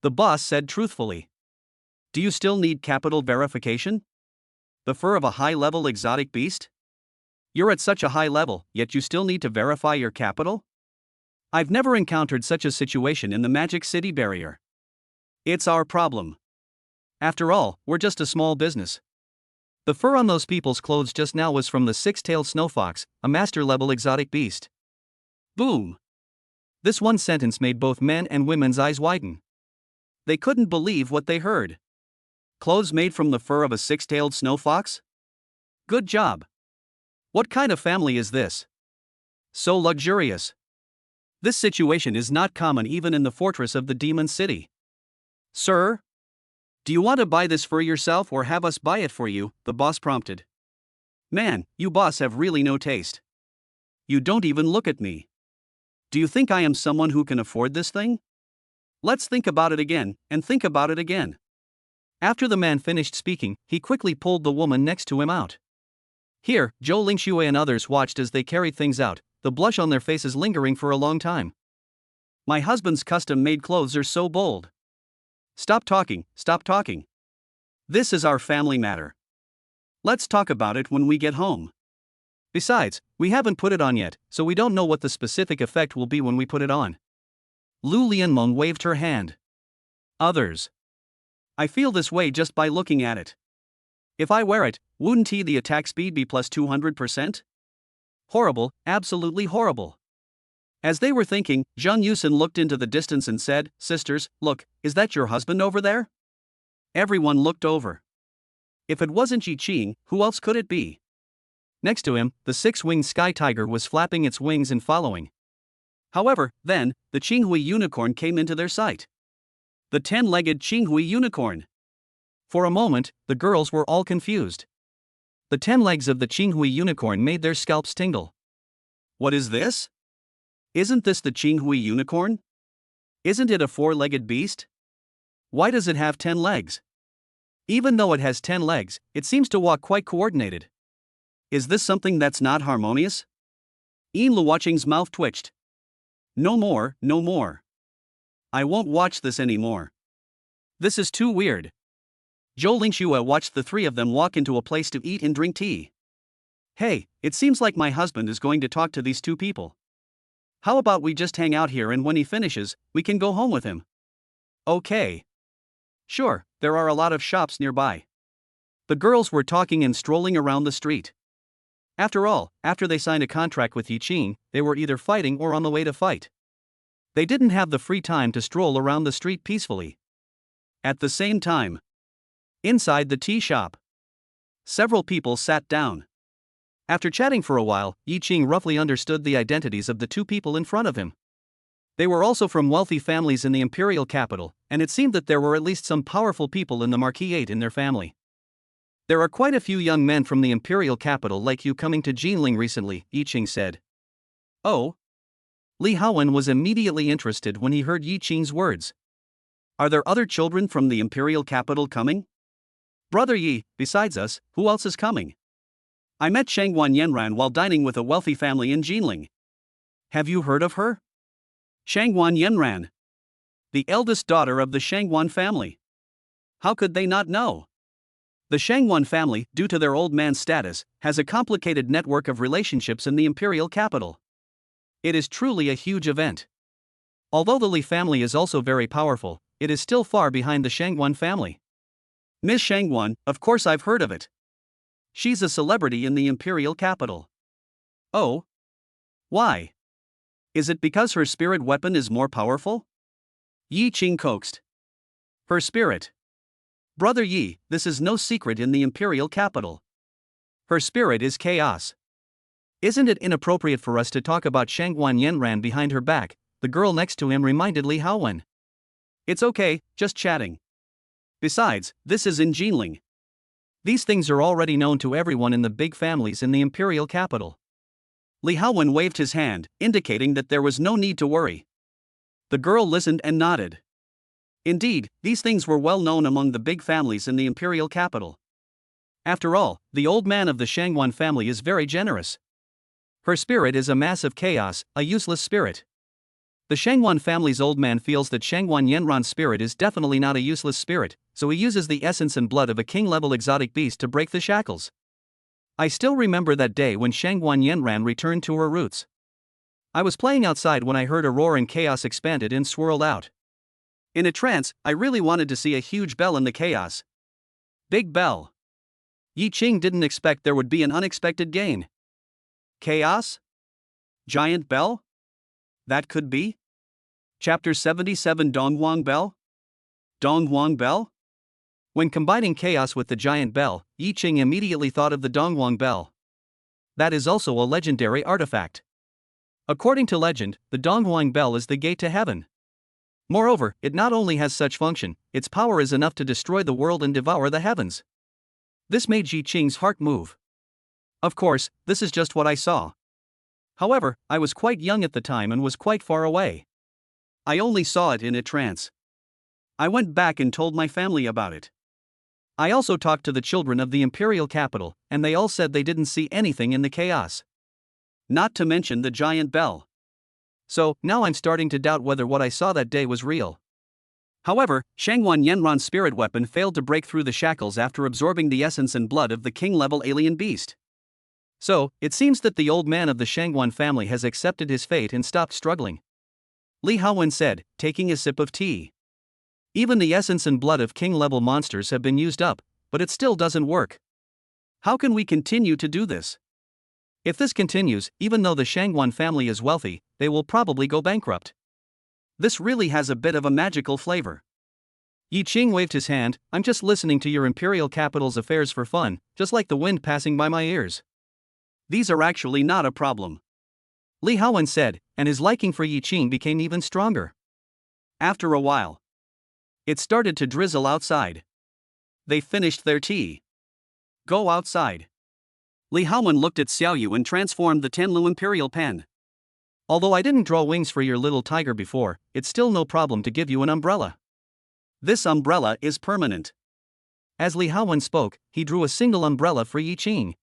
The boss said truthfully. Do you still need capital verification? The fur of a high-level exotic beast? You're at such a high level, yet you still need to verify your capital? I've never encountered such a situation in the Magic City barrier. It's our problem. After all, we're just a small business. The fur on those people's clothes just now was from the six-tailed snowfox, a master-level exotic beast. Boom! This one sentence made both men and women's eyes widen. They couldn't believe what they heard. Clothes made from the fur of a six-tailed snowfox? Good job. What kind of family is this? So luxurious. This situation is not common even in the fortress of the Demon City. Sir? Do you want to buy this fur yourself or have us buy it for you? The boss prompted. Man, you boss have really no taste. You don't even look at me. Do you think I am someone who can afford this thing? Let's think about it again, and think about it again. After the man finished speaking, he quickly pulled the woman next to him out. Here, Zhou Lingxue and others watched as they carried things out, the blush on their faces lingering for a long time. My husband's custom-made clothes are so bold. Stop talking, stop talking. This is our family matter. Let's talk about it when we get home. Besides, we haven't put it on yet, so we don't know what the specific effect will be when we put it on. Lu Lianmeng waved her hand. Others. I feel this way just by looking at it. If I wear it, wouldn't the attack speed be plus 200%? Horrible, absolutely horrible. As they were thinking, Zhang Yusin looked into the distance and said, Sisters, look, is that your husband over there? Everyone looked over. If it wasn't Yi Qing, who else could it be? Next to him, the six-winged sky tiger was flapping its wings and following. However, then, the Qinghui unicorn came into their sight. The 10-legged Qinghui unicorn. For a moment, the girls were all confused. The 10 legs of the Qinghui unicorn made their scalps tingle. What is this? Isn't this the Qinghui unicorn? Isn't it a 4-legged beast? Why does it have 10 legs? Even though it has 10 legs, it seems to walk quite coordinated. Is this something that's not harmonious? Yin Luoqing's mouth twitched. No more, no more. I won't watch this anymore. This is too weird. Zhou Lingxue watched the three of them walk into a place to eat and drink tea. Hey, it seems like my husband is going to talk to these two people. How about we just hang out here and when he finishes, we can go home with him? Okay. Sure, there are a lot of shops nearby. The girls were talking and strolling around the street. After all, after they signed a contract with Yi Qing, they were either fighting or on the way to fight. They didn't have the free time to stroll around the street peacefully. At the same time, inside the tea shop, several people sat down. After chatting for a while, Yi Qing roughly understood the identities of the two people in front of him. They were also from wealthy families in the imperial capital, and it seemed that there were at least some powerful people in the Marquisate in their family. There are quite a few young men from the imperial capital like you coming to Jinling recently, Yi Qing said. Oh? Li Haowen was immediately interested when he heard Yi Qing's words. Are there other children from the imperial capital coming? Brother Yi, besides us, who else is coming? I met Shangguan Yanran while dining with a wealthy family in Jinling. Have you heard of her? Shangguan Yanran. The eldest daughter of the Shangguan family. How could they not know? The Shangguan family, due to their old man's status, has a complicated network of relationships in the imperial capital. It is truly a huge event. Although the Li family is also very powerful, it is still far behind the Shangguan family. Miss Shangguan, of course I've heard of it. She's a celebrity in the imperial capital. Oh? Why? Is it because her spirit weapon is more powerful? Yi Qing coaxed. Her spirit. Brother Yi, this is no secret in the imperial capital. Her spirit is chaos. Isn't it inappropriate for us to talk about Shangguan Yanran behind her back? The girl next to him reminded Li Haowen. It's okay, just chatting. Besides, this is in Jinling. These things are already known to everyone in the big families in the imperial capital. Li Haowen waved his hand, indicating that there was no need to worry. The girl listened and nodded. Indeed, these things were well known among the big families in the imperial capital. After all, the old man of the Shangguan family is very generous. Her spirit is a mass of chaos, a useless spirit. The Shangguan family's old man feels that Shangguan Yanran's spirit is definitely not a useless spirit, so he uses the essence and blood of a king-level exotic beast to break the shackles. I still remember that day when Shangguan Yanran returned to her roots. I was playing outside when I heard a roar and chaos expanded and swirled out. In a trance, I really wanted to see a huge bell in the chaos. Big bell. Yi Qing didn't expect there would be an unexpected gain. Chaos? Giant Bell? That could be? Chapter 77 Donghuang Bell? Donghuang Bell? When combining chaos with the giant bell, Yi Qing immediately thought of the Donghuang Bell. That is also a legendary artifact. According to legend, the Donghuang Bell is the gate to heaven. Moreover, it not only has such function, its power is enough to destroy the world and devour the heavens. This made Yi Qing's heart move. Of course, this is just what I saw. However, I was quite young at the time and was quite far away. I only saw it in a trance. I went back and told my family about it. I also talked to the children of the imperial capital, and they all said they didn't see anything in the chaos. Not to mention the giant bell. So, now I'm starting to doubt whether what I saw that day was real. However, Shanghuan Yanran's spirit weapon failed to break through the shackles after absorbing the essence and blood of the king-level alien beast. So, it seems that the old man of the Shanghuan family has accepted his fate and stopped struggling. Li Haowen said, taking a sip of tea. Even the essence and blood of king-level monsters have been used up, but it still doesn't work. How can we continue to do this? If this continues, even though the Shanghuan family is wealthy, they will probably go bankrupt. This really has a bit of a magical flavor. Yi Qing waved his hand. I'm just listening to your imperial capital's affairs for fun, just like the wind passing by my ears. These are actually not a problem. Li Haowen said, and his liking for Yi Qing became even stronger. After a while, it started to drizzle outside. They finished their tea. Go outside. Li Haowen looked at Xiaoyu and transformed the Tenlu Imperial Pen. Although I didn't draw wings for your little tiger before, it's still no problem to give you an umbrella. This umbrella is permanent. As Li Haowen spoke, he drew a single umbrella for Yi Qing.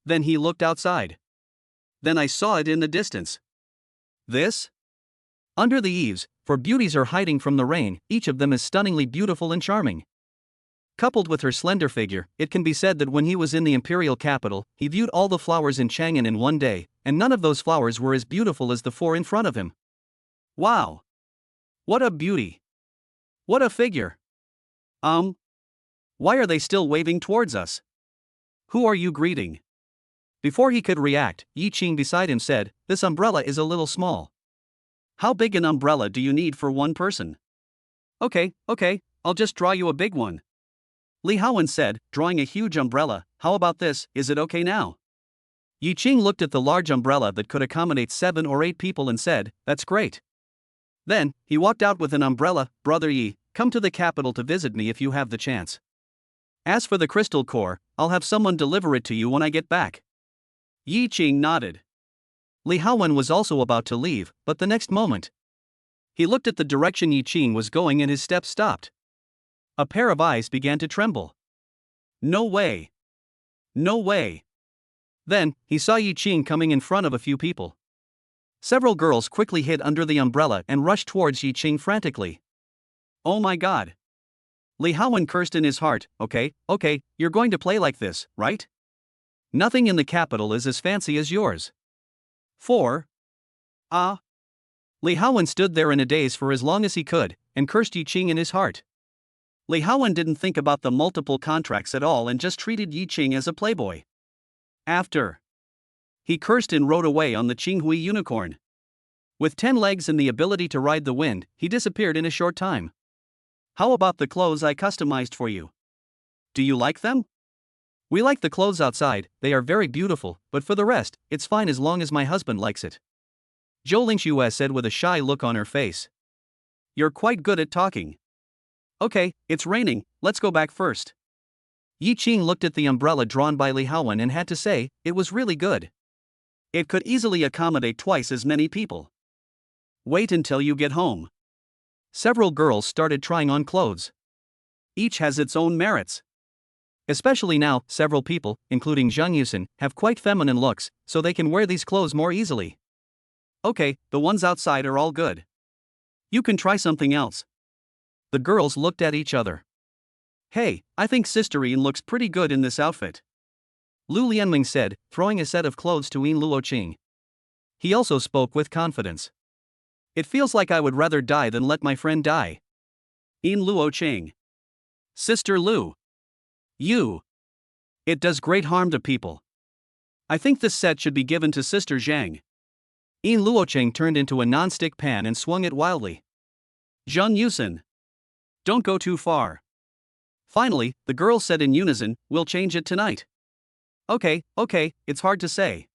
Then he looked outside. Then I saw it in the distance. This? Under the eaves, for beauties are hiding from the rain, each of them is stunningly beautiful and charming. Coupled with her slender figure, it can be said that when he was in the imperial capital, he viewed all the flowers in Chang'an in one day, and none of those flowers were as beautiful as the four in front of him. Wow! What a beauty! What a figure! Why are they still waving towards us? Who are you greeting? Before he could react, Yi Qing beside him said, this umbrella is a little small. How big an umbrella do you need for one person? Okay, I'll just draw you a big one. Li Haowen said, drawing a huge umbrella. How about this, is it okay now? Yi Qing looked at the large umbrella that could accommodate 7 or 8 people and said, that's great. Then, he walked out with an umbrella. Brother Yi, come to the capital to visit me if you have the chance. As for the crystal core, I'll have someone deliver it to you when I get back. Yi Qing nodded. Li Haowen was also about to leave, but the next moment, he looked at the direction Yi Qing was going and his steps stopped. A pair of eyes began to tremble. No way. No way. Then, he saw Yi Qing coming in front of a few people. Several girls quickly hid under the umbrella and rushed towards Yi Qing frantically. Oh my god. Li Haowen cursed in his heart. Okay, you're going to play like this, right? Nothing in the capital is as fancy as yours. Li Haowen stood there in a daze for as long as he could, and cursed Yi Qing in his heart. Li Haowen didn't think about the multiple contracts at all and just treated Yi Qing as a playboy. After, he cursed and rode away on the Qinghui unicorn. With 10 legs and the ability to ride the wind, he disappeared in a short time. How about the clothes I customized for you? Do you like them? We like the clothes outside, they are very beautiful, but for the rest, it's fine as long as my husband likes it. Zhou Lingxue said with a shy look on her face. You're quite good at talking. Okay, it's raining, let's go back first. Yi Qing looked at the umbrella drawn by Li Haowen and had to say, it was really good. It could easily accommodate twice as many people. Wait until you get home. Several girls started trying on clothes. Each has its own merits. Especially now, several people, including Zhang Yusin, have quite feminine looks, so they can wear these clothes more easily. Okay, the ones outside are all good. You can try something else. The girls looked at each other. Hey, I think Sister Yin looks pretty good in this outfit. Lu Lianming said, throwing a set of clothes to Yin Luoqing. He also spoke with confidence. It feels like I would rather die than let my friend die. Yin Luoqing. Sister Lu. You. It does great harm to people. I think this set should be given to Sister Zhang. Yin Luocheng turned into a non-stick pan and swung it wildly. Zhang Yusin. Don't go too far. Finally, the girls said in unison, we'll change it tonight. Okay, it's hard to say.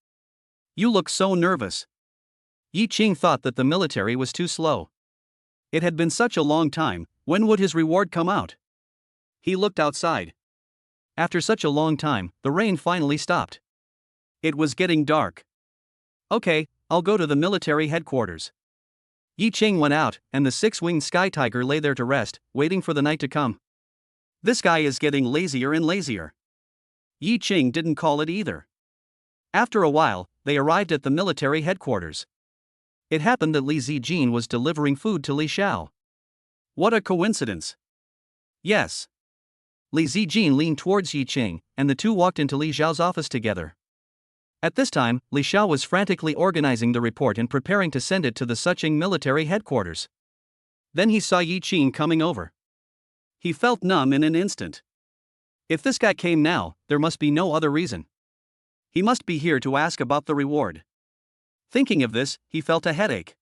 You look so nervous. Yi Qing thought that the military was too slow. It had been such a long time, when would his reward come out? He looked outside. After such a long time, the rain finally stopped. It was getting dark. Okay, I'll go to the military headquarters. Yi Qing went out, and the six-winged sky tiger lay there to rest, waiting for the night to come. This guy is getting lazier and lazier. Yi Qing didn't call it either. After a while, they arrived at the military headquarters. It happened that Li Zijin was delivering food to Li Xiao. What a coincidence. Yes. Li Zijin leaned towards Yi Qing, and the two walked into Li Xiao's office together. At this time, Li Xiao was frantically organizing the report and preparing to send it to the Suqing military headquarters. Then he saw Yi Qing coming over. He felt numb in an instant. If this guy came now, there must be no other reason. He must be here to ask about the reward. Thinking of this, he felt a headache.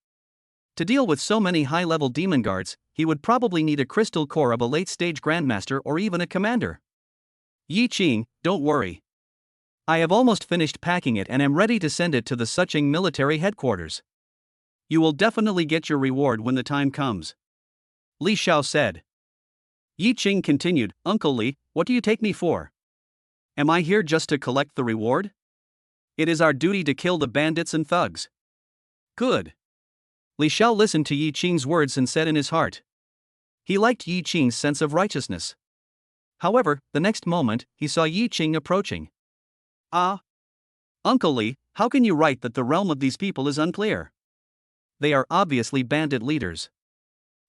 To deal with so many high-level demon guards, he would probably need a crystal core of a late-stage grandmaster or even a commander. Yi Qing, don't worry. I have almost finished packing it and am ready to send it to the Suqing military headquarters. You will definitely get your reward when the time comes. Li Xiao said. Yi Qing continued, Uncle Li, what do you take me for? Am I here just to collect the reward? It is our duty to kill the bandits and thugs. Good. Li Xiao listened to Yi Qing's words and said in his heart. He liked Yi Qing's sense of righteousness. However, the next moment, he saw Yi Qing approaching. Uncle Li, how can you write that the realm of these people is unclear? They are obviously bandit leaders.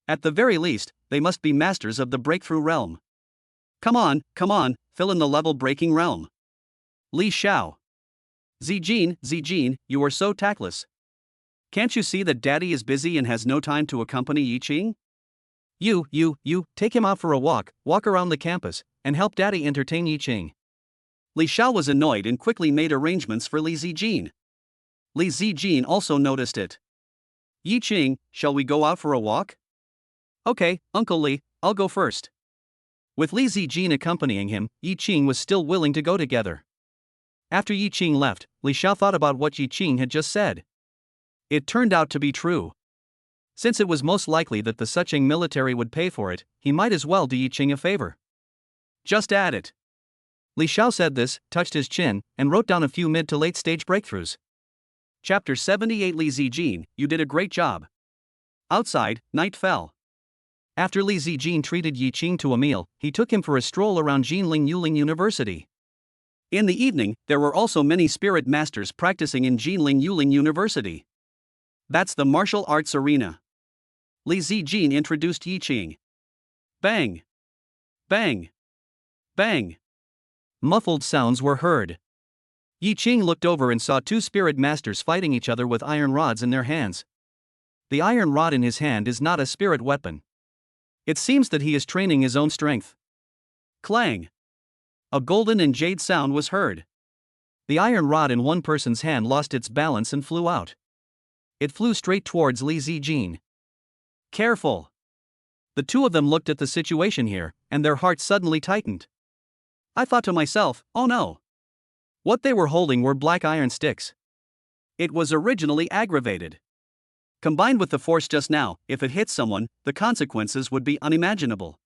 At the very least, they must be masters of the breakthrough realm. Come on, fill in the level-breaking realm. Li Xiao. Zijin, you are so tactless. Can't you see that Daddy is busy and has no time to accompany Yi Qing? You, take him out for a walk around the campus, and help Daddy entertain Yi Qing. Li Xiao was annoyed and quickly made arrangements for Li Zijin. Li Zijin also noticed it. Yi Qing, shall we go out for a walk? Okay, Uncle Li, I'll go first. With Li Zijin accompanying him, Yi Qing was still willing to go together. After Yi Qing left, Li Xiao thought about what Yi Qing had just said. It turned out to be true. Since it was most likely that the Suqing military would pay for it, he might as well do Yi Qing a favor. Just add it. Li Xiao said this, touched his chin, and wrote down a few mid to late stage breakthroughs. Chapter 78 Li Zijin, you did a great job. Outside, night fell. After Li Zijin treated Yi Qing to a meal, he took him for a stroll around Jinling Yuling University. In the evening, there were also many spirit masters practicing in Jinling Yuling University. That's the martial arts arena. Li Zijin introduced Yi Qing. Bang! Bang! Bang! Muffled sounds were heard. Yi Qing looked over and saw two spirit masters fighting each other with iron rods in their hands. The iron rod in his hand is not a spirit weapon. It seems that he is training his own strength. Clang! A golden and jade sound was heard. The iron rod in one person's hand lost its balance and flew out. It flew straight towards Li Zijin. Careful! The two of them looked at the situation here, and their hearts suddenly tightened. I thought to myself, oh no. What they were holding were black iron sticks. It was originally aggravated. Combined with the force just now, if it hit someone, the consequences would be unimaginable.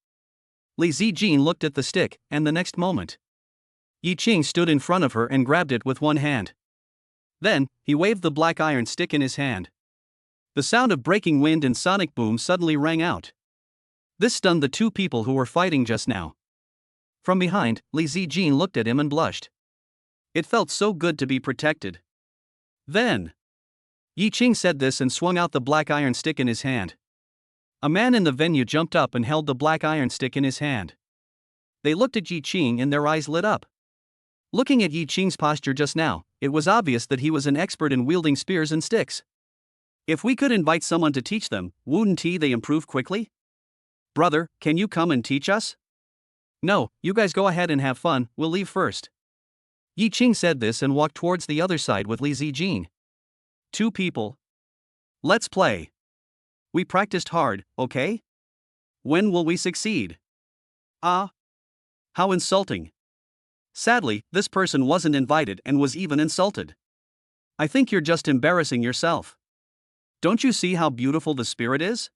Li Zijin looked at the stick, and the next moment, Yi Qing stood in front of her and grabbed it with one hand. Then, he waved the black iron stick in his hand. The sound of breaking wind and sonic boom suddenly rang out. This stunned the two people who were fighting just now. From behind, Li Zijin looked at him and blushed. It felt so good to be protected. Then, Yi Qing said this and swung out the black iron stick in his hand. A man in the venue jumped up and held the black iron stick in his hand. They looked at Yi Qing and their eyes lit up. Looking at Yi Qing's posture just now, it was obvious that he was an expert in wielding spears and sticks. If we could invite someone to teach them, wouldn't they improve quickly? Brother, can you come and teach us? No, you guys go ahead and have fun, we'll leave first. Yi Qing said this and walked towards the other side with Li Zijin. Two people. Let's play. We practiced hard, okay? When will we succeed? Ah. How insulting. Sadly, this person wasn't invited and was even insulted. I think you're just embarrassing yourself. Don't you see how beautiful the spirit is?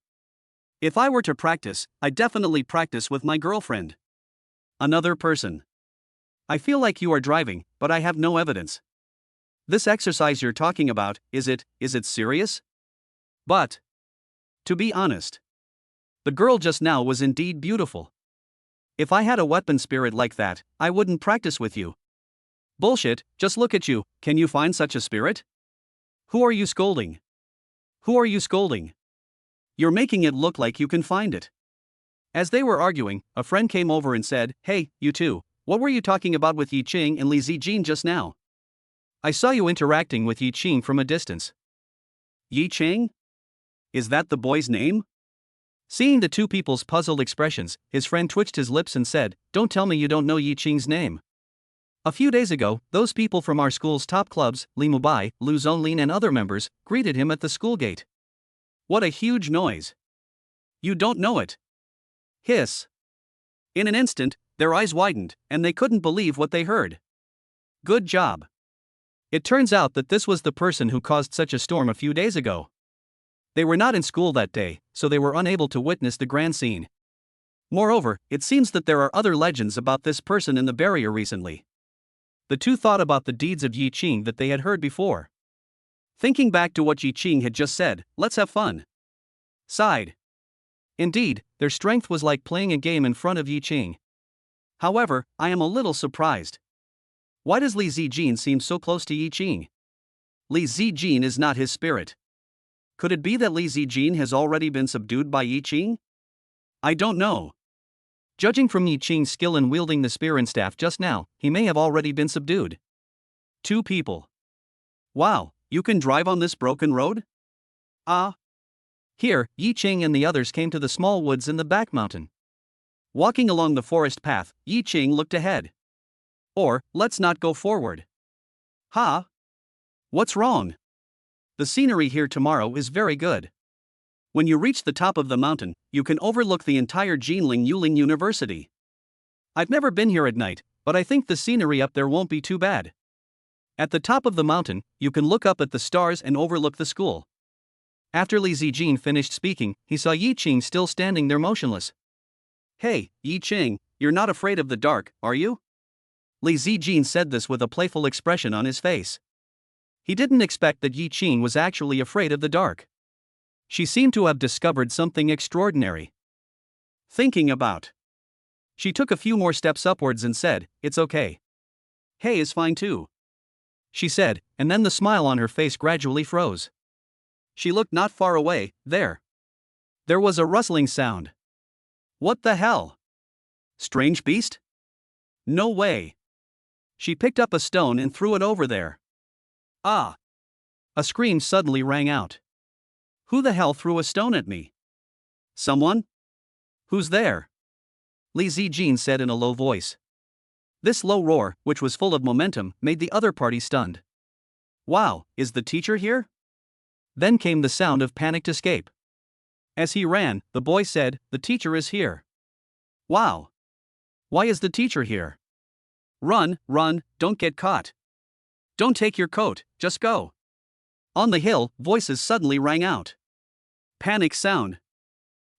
If I were to practice, I'd definitely practice with my girlfriend. Another person. I feel like you are driving, but I have no evidence. This exercise you're talking about, is it serious? But, to be honest, the girl just now was indeed beautiful. If I had a weapon spirit like that, I wouldn't practice with you. Bullshit, just look at you, can you find such a spirit? Who are you scolding? Who are you scolding? You're making it look like you can find it. As they were arguing, a friend came over and said, "Hey, you two, what were you talking about with Yi Qing and Li Zijin just now? I saw you interacting with Yi Qing from a distance." Yi Qing? Is that the boy's name? Seeing the two people's puzzled expressions, his friend twitched his lips and said, "Don't tell me you don't know Yi Qing's name. A few days ago, those people from our school's top clubs, Li Mubai, Lu Zonlin and other members, greeted him at the school gate. What a huge noise. You don't know it. Hiss. In an instant, their eyes widened, and they couldn't believe what they heard. Good job. It turns out that this was the person who caused such a storm a few days ago. They were not in school that day, so they were unable to witness the grand scene. Moreover, it seems that there are other legends about this person in the barrier recently. The two thought about the deeds of Yi Qing that they had heard before. Thinking back to what Yi Qing had just said, "Let's have fun." Sighed. Indeed, their strength was like playing a game in front of Yi Qing. However, I am a little surprised. Why does Li Zijin seem so close to Yi Qing? Li Zijin is not his spirit. Could it be that Li Zijin has already been subdued by Yi Qing? I don't know. Judging from Yi Qing's skill in wielding the spear and staff just now, he may have already been subdued. Two people. Wow, you can drive on this broken road? Ah. Here, Yi Qing and the others came to the small woods in the back mountain. Walking along the forest path, Yi Qing looked ahead. Or, let's not go forward. Ha? What's wrong? The scenery here tomorrow is very good. When you reach the top of the mountain, you can overlook the entire Jinling Yuling University. I've never been here at night, but I think the scenery up there won't be too bad. At the top of the mountain, you can look up at the stars and overlook the school. After Li Zijin finished speaking, he saw Yi Qing still standing there motionless. Hey, Yi Qing, you're not afraid of the dark, are you? Li Zijin said this with a playful expression on his face. He didn't expect that Yi Qing was actually afraid of the dark. She seemed to have discovered something extraordinary. Thinking about. She took a few more steps upwards and said, "It's okay. Hey is fine too," she said, and then the smile on her face gradually froze. She looked not far away, there. There was a rustling sound. What the hell? Strange beast? No way. She picked up a stone and threw it over there. Ah! A scream suddenly rang out. Who the hell threw a stone at me? Someone? Who's there? Li Zijin said in a low voice. This low roar, which was full of momentum, made the other party stunned. Wow, is the teacher here? Then came the sound of panicked escape. As he ran, the boy said, "The teacher is here." Wow! Why is the teacher here? Run, run, don't get caught. Don't take your coat, just go. On the hill, voices suddenly rang out. Panic sound.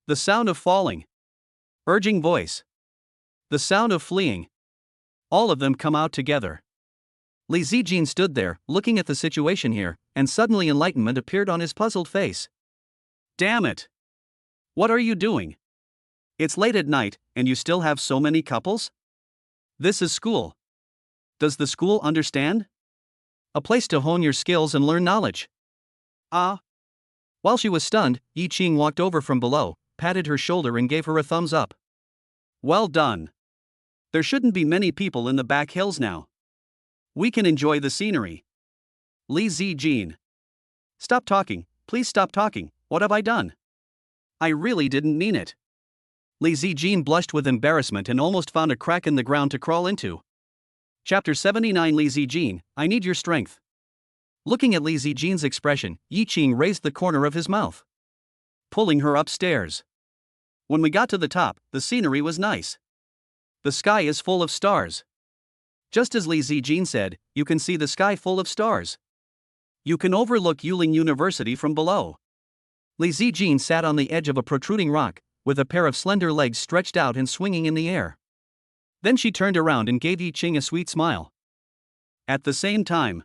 The sound of falling. Urging voice. The sound of fleeing. All of them come out together. Li Zijin stood there, looking at the situation here, and suddenly enlightenment appeared on his puzzled face. Damn it! What are you doing? It's late at night, and you still have so many couples? This is school. Does the school understand? A place to hone your skills and learn knowledge. Ah. While she was stunned, Yi Qing walked over from below, patted her shoulder and gave her a thumbs up. Well done. There shouldn't be many people in the back hills now. We can enjoy the scenery. Li Zijin. Stop talking, please stop talking, what have I done? I really didn't mean it. Li Zijin blushed with embarrassment and almost found a crack in the ground to crawl into. Chapter 79 Li Zijin, I need your strength. Looking at Li Zijin's expression, Yi Qing raised the corner of his mouth, pulling her upstairs. When we got to the top, the scenery was nice. The sky is full of stars. Just as Li Zijin said, you can see the sky full of stars. You can overlook Yuling University from below. Li Zijin sat on the edge of a protruding rock, with a pair of slender legs stretched out and swinging in the air. Then she turned around and gave Yi Qing a sweet smile. At the same time,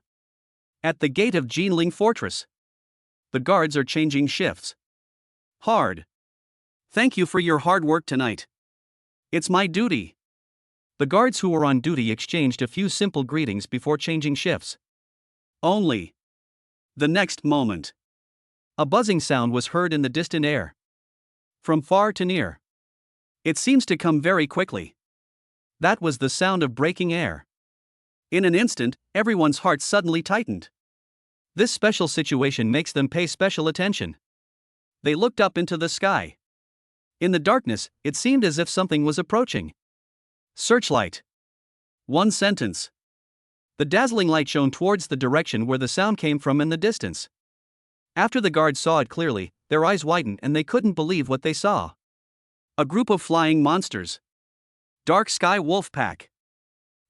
at the gate of Jinling Fortress, the guards are changing shifts. Hard. Thank you for your hard work tonight. It's my duty. The guards who were on duty exchanged a few simple greetings before changing shifts. Only. The next moment, a buzzing sound was heard in the distant air. From far to near. It seems to come very quickly. That was the sound of breaking air. In an instant, everyone's heart suddenly tightened. This special situation makes them pay special attention. They looked up into the sky. In the darkness, it seemed as if something was approaching. Searchlight. One sentence. The dazzling light shone towards the direction where the sound came from in the distance. After the guards saw it clearly, their eyes widened and they couldn't believe what they saw. A group of flying monsters. Dark Sky Wolf Pack.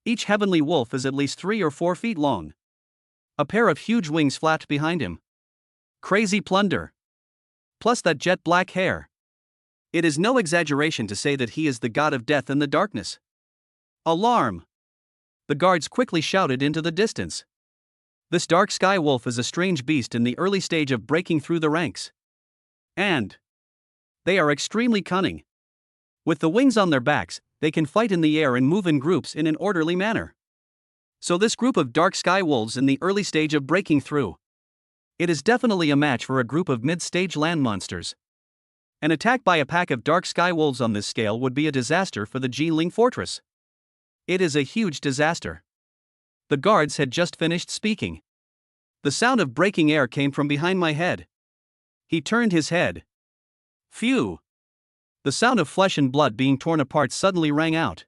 Each heavenly wolf is at least 3 or 4 feet long. A pair of huge wings flapped behind him. Crazy plunder. Plus that jet black hair. It is no exaggeration to say that he is the god of death and the darkness. Alarm! The guards quickly shouted into the distance. This dark sky wolf is a strange beast in the early stage of breaking through the ranks. And they are extremely cunning. With the wings on their backs, they can fight in the air and move in groups in an orderly manner. So this group of dark sky wolves in the early stage of breaking through. It is definitely a match for a group of mid-stage land monsters. An attack by a pack of dark sky wolves on this scale would be a disaster for the Jinling Fortress. It is a huge disaster. The guards had just finished speaking. The sound of breaking air came from behind my head. He turned his head. Phew! The sound of flesh and blood being torn apart suddenly rang out.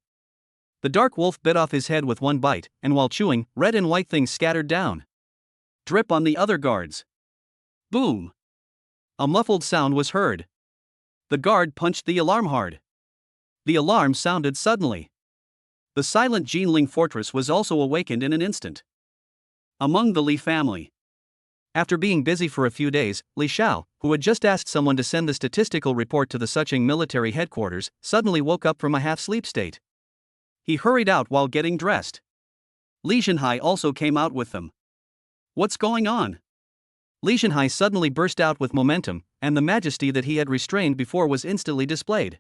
The dark wolf bit off his head with one bite, and while chewing, red and white things scattered down. Drip on the other guards. Boom! A muffled sound was heard. The guard punched the alarm hard. The alarm sounded suddenly. The silent Jinling Fortress was also awakened in an instant. Among the Li family. After being busy for a few days, Li Xiao, who had just asked someone to send the statistical report to the Suqing military headquarters, suddenly woke up from a half-sleep state. He hurried out while getting dressed. Li Zhenhai also came out with them. What's going on? Li Zhenhai suddenly burst out with momentum, and the majesty that he had restrained before was instantly displayed.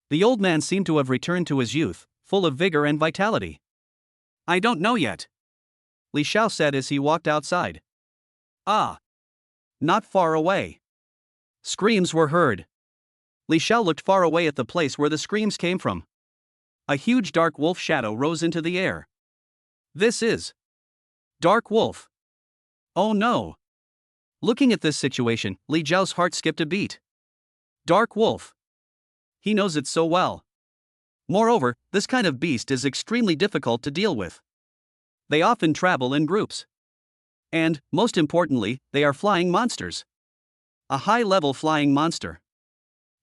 The old man seemed to have returned to his youth, full of vigor and vitality. I don't know yet, Li Xiao said as he walked outside. Ah! Not far away. Screams were heard. Li Xiao looked far away at the place where the screams came from. A huge dark wolf shadow rose into the air. This is Dark Wolf. Oh no! Looking at this situation, Li Zhao's heart skipped a beat. Dark Wolf. He knows it so well. Moreover, this kind of beast is extremely difficult to deal with. They often travel in groups. And, most importantly, they are flying monsters. A high-level flying monster.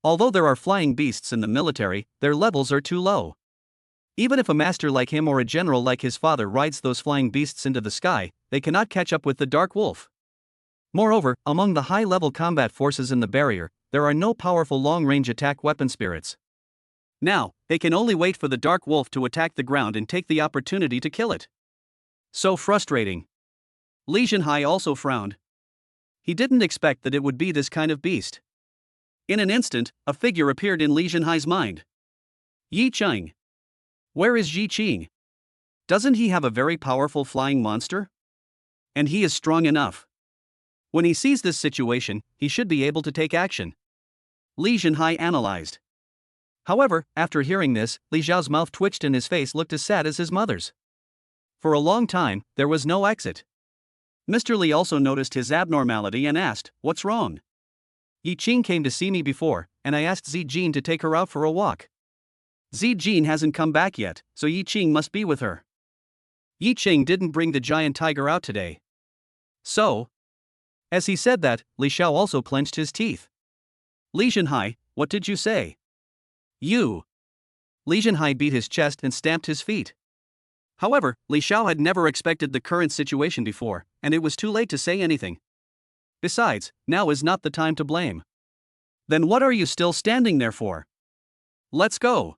Although there are flying beasts in the military, their levels are too low. Even if a master like him or a general like his father rides those flying beasts into the sky, they cannot catch up with the Dark Wolf. Moreover, among the high-level combat forces in the barrier, there are no powerful long-range attack weapon spirits. Now, they can only wait for the Dark Wolf to attack the ground and take the opportunity to kill it. So frustrating. Li Zhenhai also frowned. He didn't expect that it would be this kind of beast. In an instant, a figure appeared in Li Zhenhai's mind. Yi Qing. Where is Yi Qing? Doesn't he have a very powerful flying monster? And he is strong enough. When he sees this situation, he should be able to take action. Li Zhenhai analyzed. However, after hearing this, Li Zhao's mouth twitched and his face looked as sad as his mother's. For a long time, there was no exit. Mr. Li also noticed his abnormality and asked, "What's wrong?" Yi Qing came to see me before, and I asked Zijin to take her out for a walk. Zijin hasn't come back yet, so Yi Qing must be with her. Yi Qing didn't bring the giant tiger out today. So? As he said that, Li Xiao also clenched his teeth. Li Zhenhai, what did you say? You. Li Zhenhai beat his chest and stamped his feet. However, Li Xiao had never expected the current situation before, and it was too late to say anything. Besides, now is not the time to blame. Then what are you still standing there for? Let's go.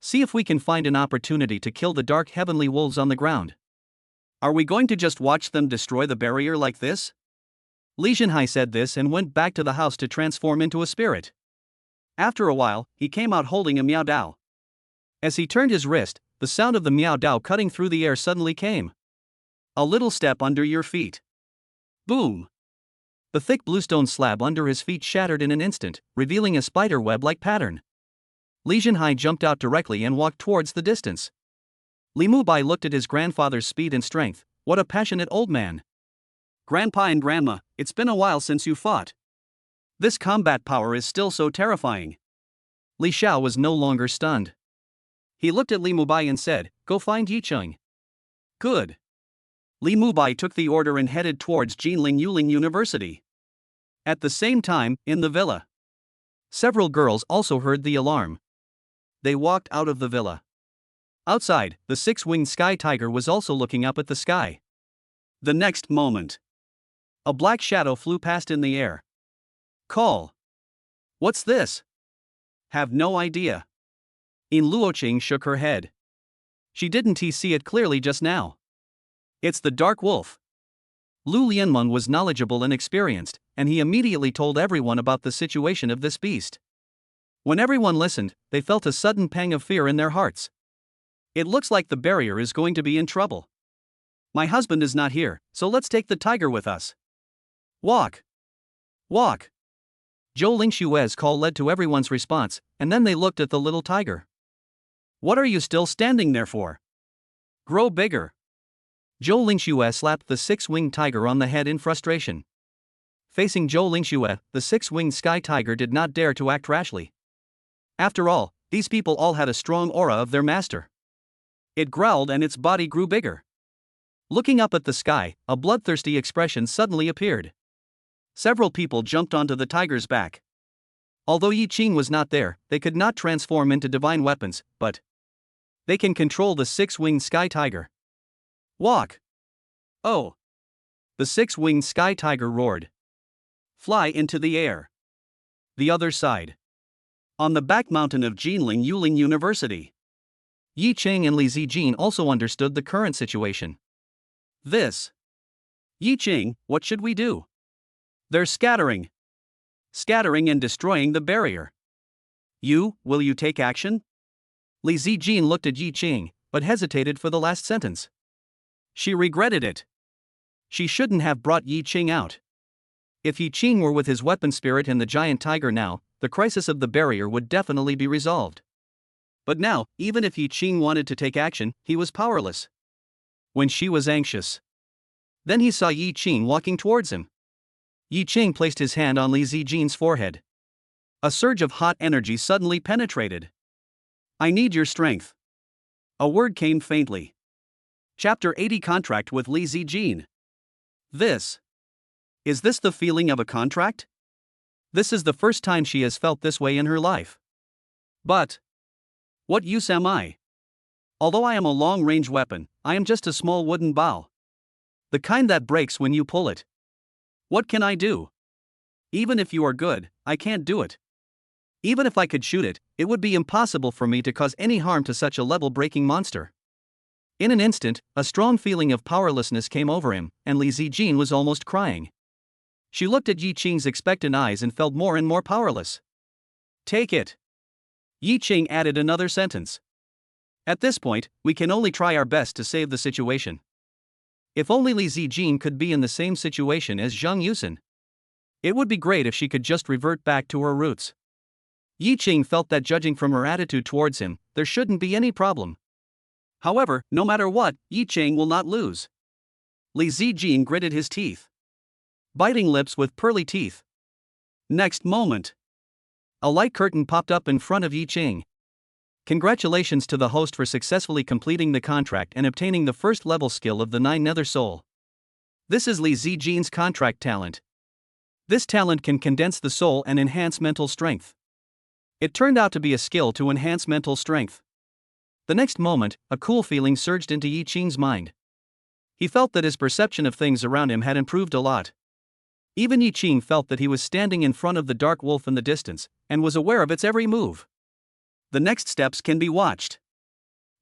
See if we can find an opportunity to kill the dark heavenly wolves on the ground. Are we going to just watch them destroy the barrier like this? Li Zhenhai said this and went back to the house to transform into a spirit. After a while, he came out holding a Miao Dao. As he turned his wrist, the sound of the Miao Dao cutting through the air suddenly came. A little step under your feet. Boom! The thick bluestone slab under his feet shattered in an instant, revealing a spider web-like pattern. Li Zhenhai jumped out directly and walked towards the distance. Li Mubai looked at his grandfather's speed and strength. What a passionate old man. Grandpa and Grandma, it's been a while since you fought. This combat power is still so terrifying. Li Xiao was no longer stunned. He looked at Li Mubai and said, go find Yi Qing. Good. Li Mubai took the order and headed towards Jinling Yuling University. At the same time, in the villa, several girls also heard the alarm. They walked out of the villa. Outside, the six-winged sky tiger was also looking up at the sky. The next moment, a black shadow flew past in the air. Call. What's this? Have no idea. In Luoqing shook her head. She didn't see it clearly just now. It's the dark wolf. Lu Lianmeng was knowledgeable and experienced, and he immediately told everyone about the situation of this beast. When everyone listened, they felt a sudden pang of fear in their hearts. It looks like the barrier is going to be in trouble. My husband is not here, so let's take the tiger with us. Walk. Walk. Zhou Lingshue's call led to everyone's response, and then they looked at the little tiger. What are you still standing there for? Grow bigger. Zhou Lingxue slapped the six-winged tiger on the head in frustration. Facing Zhou Lingxue, the six-winged sky tiger did not dare to act rashly. After all, these people all had a strong aura of their master. It growled and its body grew bigger. Looking up at the sky, a bloodthirsty expression suddenly appeared. Several people jumped onto the tiger's back. Although Yi Qing was not there, they could not transform into divine weapons, but they can control the six-winged sky tiger. Walk. Oh. The six-winged sky tiger roared. Fly into the air. The other side. On the back mountain of Jinling Yuling University. Yi Qing and Li Zijin also understood the current situation. This. Yi Qing, what should we do? They're scattering. Scattering and destroying the barrier. Will you take action? Li Zijin looked at Yi Qing, but hesitated for the last sentence. She regretted it. She shouldn't have brought Yi Qing out. If Yi Qing were with his weapon spirit and the giant tiger now, the crisis of the barrier would definitely be resolved. But now, even if Yi Qing wanted to take action, he was powerless. When she was anxious. Then he saw Yi Qing walking towards him. Yi Qing placed his hand on Li Zijin's forehead. A surge of hot energy suddenly penetrated. I need your strength. A word came faintly. Chapter 80 Contract with Li Zijin. Is this the feeling of a contract? This is the first time she has felt this way in her life. But what use am I? Although I am a long-range weapon, I am just a small wooden bow. The kind that breaks when you pull it. What can I do? Even if you are good, I can't do it. Even if I could shoot it, it would be impossible for me to cause any harm to such a level-breaking monster. In an instant, a strong feeling of powerlessness came over him, and Li Zijin was almost crying. She looked at Yi Qing's expectant eyes and felt more and more powerless. Take it. Yi Qing added another sentence. At this point, we can only try our best to save the situation. If only Li Zijin could be in the same situation as Zhang Yusen. It would be great if she could just revert back to her roots. Yi Qing felt that judging from her attitude towards him, there shouldn't be any problem. However, no matter what, Yi Qing will not lose. Li Zijin gritted his teeth. Biting lips with pearly teeth. Next moment, a light curtain popped up in front of Yi Qing. Congratulations to the host for successfully completing the contract and obtaining the first level skill of the 9 Nether Soul. This is Li Zijin's contract talent. This talent can condense the soul and enhance mental strength. It turned out to be a skill to enhance mental strength. The next moment, a cool feeling surged into Yi Qing's mind. He felt that his perception of things around him had improved a lot. Even Yi Qing felt that he was standing in front of the dark wolf in the distance, and was aware of its every move. The next steps can be watched.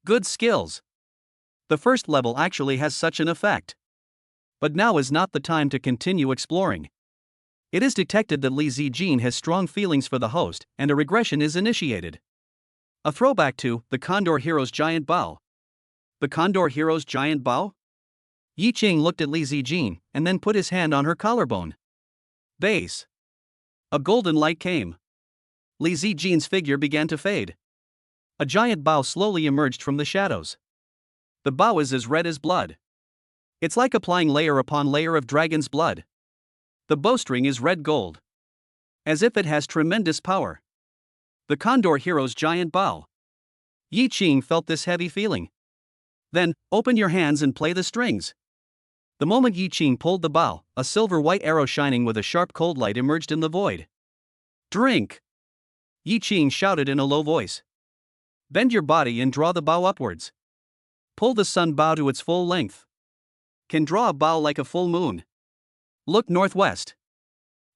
Good skills. The first level actually has such an effect. But now is not the time to continue exploring. It is detected that Li Zijin has strong feelings for the host, and a regression is initiated. A throwback to the Condor Hero's giant bow. The Condor Hero's giant bow? Yi Qing looked at Li Zijin, and then put his hand on her collarbone. Base. A golden light came. Li Zijin's figure began to fade. A giant bow slowly emerged from the shadows. The bow is as red as blood. It's like applying layer upon layer of dragon's blood. The bowstring is red gold. As if it has tremendous power. The Condor Hero's giant bow. Yi Qing felt this heavy feeling. Then, open your hands and play the strings. The moment Yi Qing pulled the bow, a silver-white arrow shining with a sharp cold light emerged in the void. Drink! Yi Qing shouted in a low voice. Bend your body and draw the bow upwards. Pull the sun bow to its full length. Can draw a bow like a full moon. Look northwest.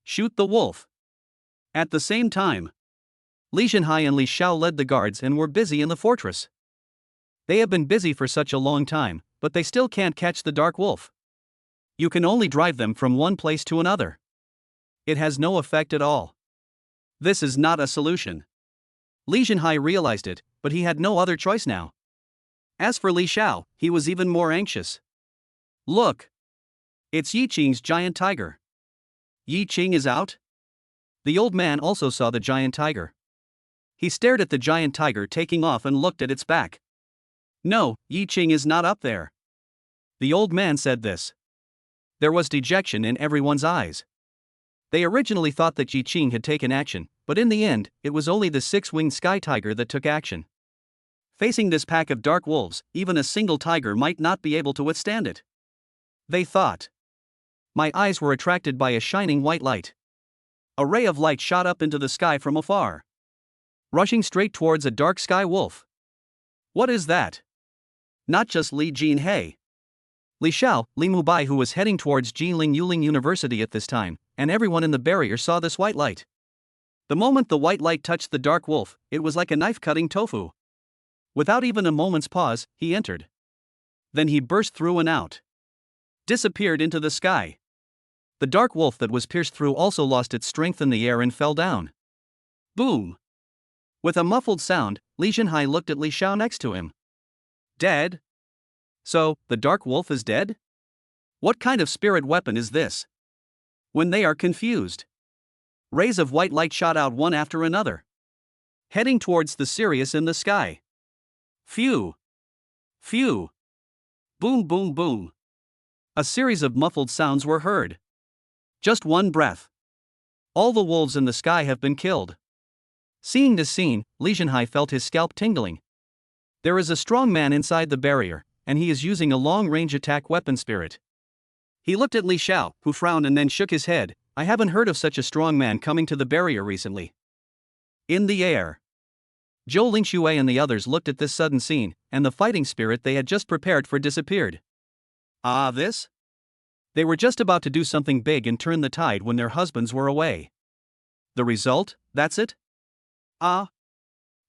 Shoot the wolf. At the same time, Li Zhenhai and Li Xiao led the guards and were busy in the fortress. They have been busy for such a long time, but they still can't catch the dark wolf. You can only drive them from one place to another. It has no effect at all. This is not a solution. Li Zhenhai realized it, but he had no other choice now. As for Li Xiao, he was even more anxious. Look! It's Yi Qing's giant tiger. Yi Qing is out? The old man also saw the giant tiger. He stared at the giant tiger taking off and looked at its back. No, Yi Qing is not up there. The old man said this. There was dejection in everyone's eyes. They originally thought that Yi Qing had taken action, but in the end, it was only the 6-winged sky tiger that took action. Facing this pack of dark wolves, even a single tiger might not be able to withstand it. They thought. My eyes were attracted by a shining white light. A ray of light shot up into the sky from afar. Rushing straight towards a dark sky wolf. What is that? Not just Li Jinhei. Li Xiao, Li Mubai, who was heading towards Jinling Yuling University at this time, and everyone in the barrier saw this white light. The moment the white light touched the dark wolf, it was like a knife cutting tofu. Without even a moment's pause, he entered. Then he burst through and out. Disappeared into the sky. The dark wolf that was pierced through also lost its strength in the air and fell down. Boom! With a muffled sound, Li Zhenhai looked at Li Xiao next to him. Dead? So, the dark wolf is dead? What kind of spirit weapon is this? When they are confused. Rays of white light shot out one after another. Heading towards the Sirius in the sky. Phew! Phew! Boom boom boom! A series of muffled sounds were heard. Just one breath. All the wolves in the sky have been killed. Seeing this scene, Li Zhenhai felt his scalp tingling. There is a strong man inside the barrier, and he is using a long-range attack weapon spirit. He looked at Li Xiao, who frowned and then shook his head. I haven't heard of such a strong man coming to the barrier recently. In the air. Zhou Lingxue and the others looked at this sudden scene, and the fighting spirit they had just prepared for disappeared. Ah, this? They were just about to do something big and turn the tide when their husbands were away. The result, that's it? Ah.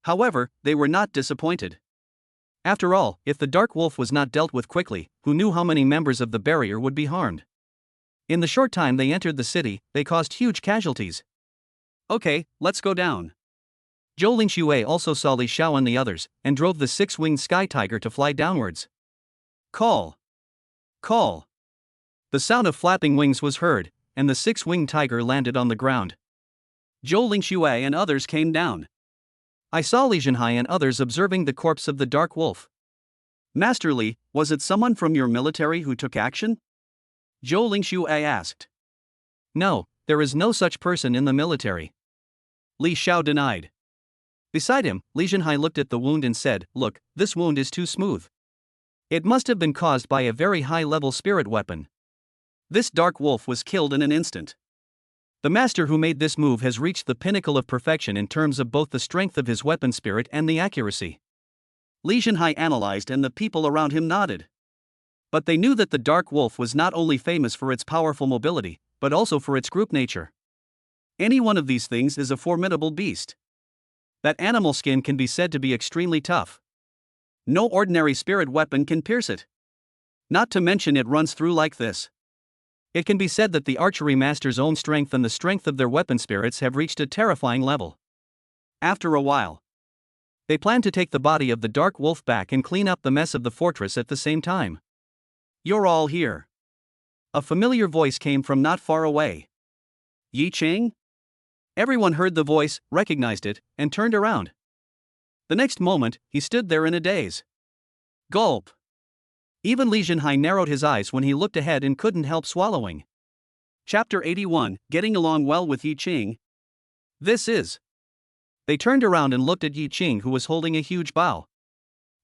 However, they were not disappointed. After all, if the dark wolf was not dealt with quickly, who knew how many members of the barrier would be harmed? In the short time they entered the city, they caused huge casualties. Okay, let's go down. Zhou Lingxue also saw Li Xiao and the others, and drove the 6-winged sky tiger to fly downwards. Call! Call! The sound of flapping wings was heard, and the 6-winged tiger landed on the ground. Zhou Lingxue and others came down. I saw Li Zhenhai and others observing the corpse of the dark wolf. Master Li, was it someone from your military who took action? Zhou Lingxue asked. No, there is no such person in the military. Li Xiao denied. Beside him, Li Zhenhai looked at the wound and said, "Look, this wound is too smooth. It must have been caused by a very high-level spirit weapon. This dark wolf was killed in an instant. The master who made this move has reached the pinnacle of perfection in terms of both the strength of his weapon spirit and the accuracy." Li Zhenhai analyzed and the people around him nodded. But they knew that the dark wolf was not only famous for its powerful mobility, but also for its group nature. Any one of these things is a formidable beast. That animal skin can be said to be extremely tough. No ordinary spirit weapon can pierce it. Not to mention it runs through like this. It can be said that the archery master's own strength and the strength of their weapon spirits have reached a terrifying level. After a while, they plan to take the body of the dark wolf back and clean up the mess of the fortress at the same time. "You're all here." A familiar voice came from not far away. "Yi Ching?" Everyone heard the voice, recognized it, and turned around. The next moment, he stood there in a daze. Gulp. Even Li Zhenhai narrowed his eyes when he looked ahead and couldn't help swallowing. Chapter 81, Getting Along Well with Yi Ching. This is. They turned around and looked at Yi Ching, who was holding a huge bow.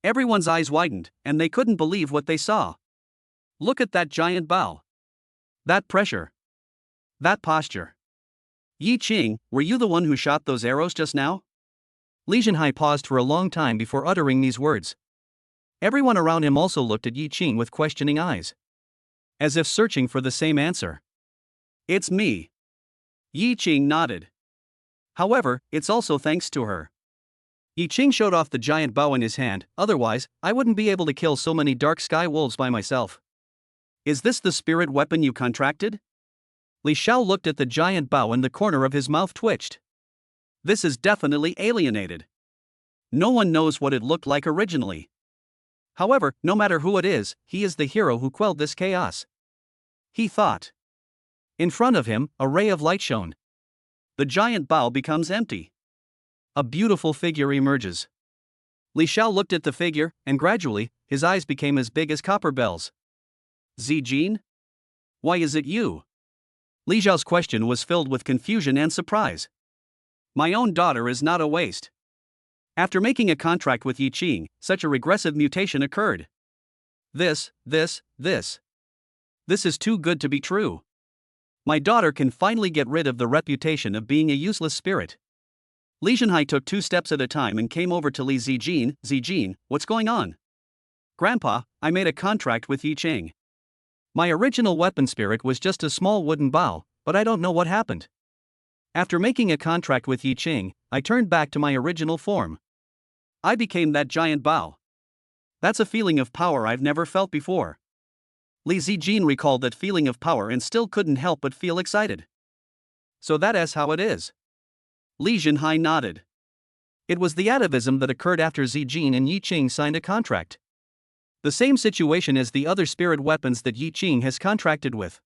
Everyone's eyes widened, and they couldn't believe what they saw. Look at that giant bow. That pressure. That posture. Yi Ching, were you the one who shot those arrows just now? Li Zhenhai paused for a long time before uttering these words. Everyone around him also looked at Yi Ching with questioning eyes, as if searching for the same answer. "It's me." Yi Ching nodded. "However, it's also thanks to her." Yi Ching showed off the giant bow in his hand, "Otherwise, I wouldn't be able to kill so many dark sky wolves by myself." "Is this the spirit weapon you contracted?" Li Xiao looked at the giant bow and the corner of his mouth twitched. "This is definitely alienated. No one knows what it looked like originally. However, no matter who it is, he is the hero who quelled this chaos," he thought. In front of him, a ray of light shone. The giant bow becomes empty. A beautiful figure emerges. Li Xiao looked at the figure, and gradually, his eyes became as big as copper bells. "Zijin? Why is it you?" Li Xiao's question was filled with confusion and surprise. "My own daughter is not a waste. After making a contract with Yi Ching, such a regressive mutation occurred. This is too good to be true. My daughter can finally get rid of the reputation of being a useless spirit." Li Zhenhai took 2 steps at a time and came over to Li Zijin. "Zijin, what's going on?" "Grandpa, I made a contract with Yi Ching. My original weapon spirit was just a small wooden bow, but I don't know what happened. After making a contract with Yi Ching, I turned back to my original form. I became that giant bow. That's a feeling of power I've never felt before." Li Zijin recalled that feeling of power and still couldn't help but feel excited. "So that is how it is." Li Zhenhai nodded. It was the atavism that occurred after Zijin and Yi Ching signed a contract. The same situation as the other spirit weapons that Yi Ching has contracted with.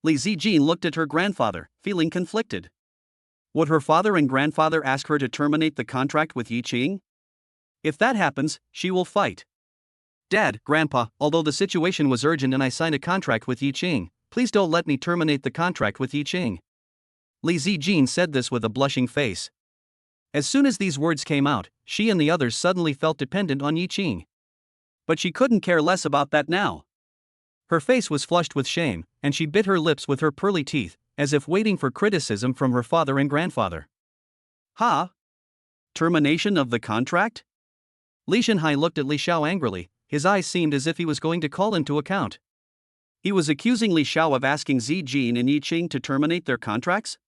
Li Zijin looked at her grandfather, feeling conflicted. Would her father and grandfather ask her to terminate the contract with Yi Ching? If that happens, she will fight. "Dad, Grandpa, although the situation was urgent and I signed a contract with Yi Ching, please don't let me terminate the contract with Yi Ching." Li Zijin said this with a blushing face. As soon as these words came out, she and the others suddenly felt dependent on Yi Ching. But she couldn't care less about that now. Her face was flushed with shame, and she bit her lips with her pearly teeth, as if waiting for criticism from her father and grandfather. "Ha? Termination of the contract?" Li Zhenhai looked at Li Xiao angrily. His eyes seemed as if he was going to call him to account. He was accusing Li Xiao of asking Zijin and Yi Ching to terminate their contracts?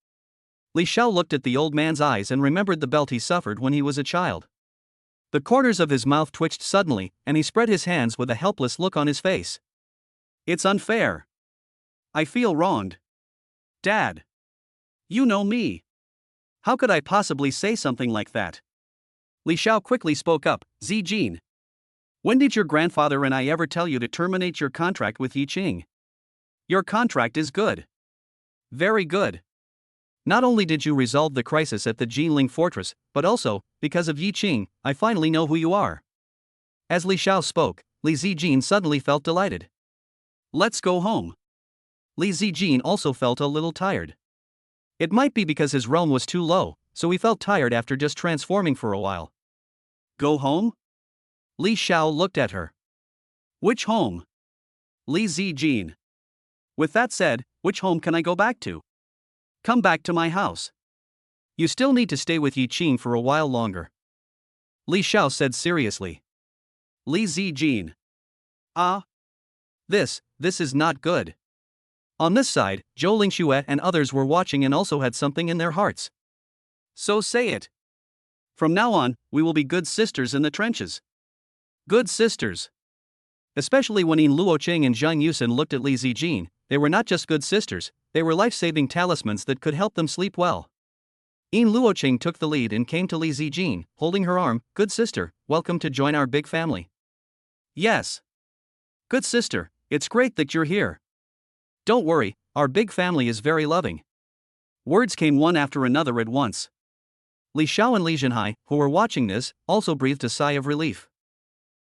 Li Xiao looked at the old man's eyes and remembered the belt he suffered when he was a child. The corners of his mouth twitched suddenly, and he spread his hands with a helpless look on his face. "It's unfair. I feel wronged. Dad. You know me. How could I possibly say something like that?" Li Xiao quickly spoke up. "Zijin. When did your grandfather and I ever tell you to terminate your contract with Yi Ching? Your contract is good. Very good. Not only did you resolve the crisis at the Jinling fortress, but also, because of Yi Ching, I finally know who you are." As Li Xiao spoke, Li Zijin suddenly felt delighted. "Let's go home." Li Zijin also felt a little tired. It might be because his realm was too low, so he felt tired after just transforming for a while. Go home? Li Xiao looked at her. Which home? Li Zijin. With that said, which home can I go back to? Come back to my house. You still need to stay with Yi Qing for a while longer, Li Xiao said seriously. Li Zijin. This is not good. On this side, Zhou Lingxue and others were watching and also had something in their hearts. So say it. From now on, we will be good sisters in the trenches. Good sisters. Especially when Yin Luoqing and Zhang Yusen looked at Li Zijin, they were not just good sisters, they were life-saving talismans that could help them sleep well. Yin Luoqing took the lead and came to Li Zijin, holding her arm. Good sister, welcome to join our big family. Yes. Good sister, it's great that you're here. Don't worry, our big family is very loving. Words came one after another at once. Li Xiao and Li Zhenhai, who were watching this, also breathed a sigh of relief.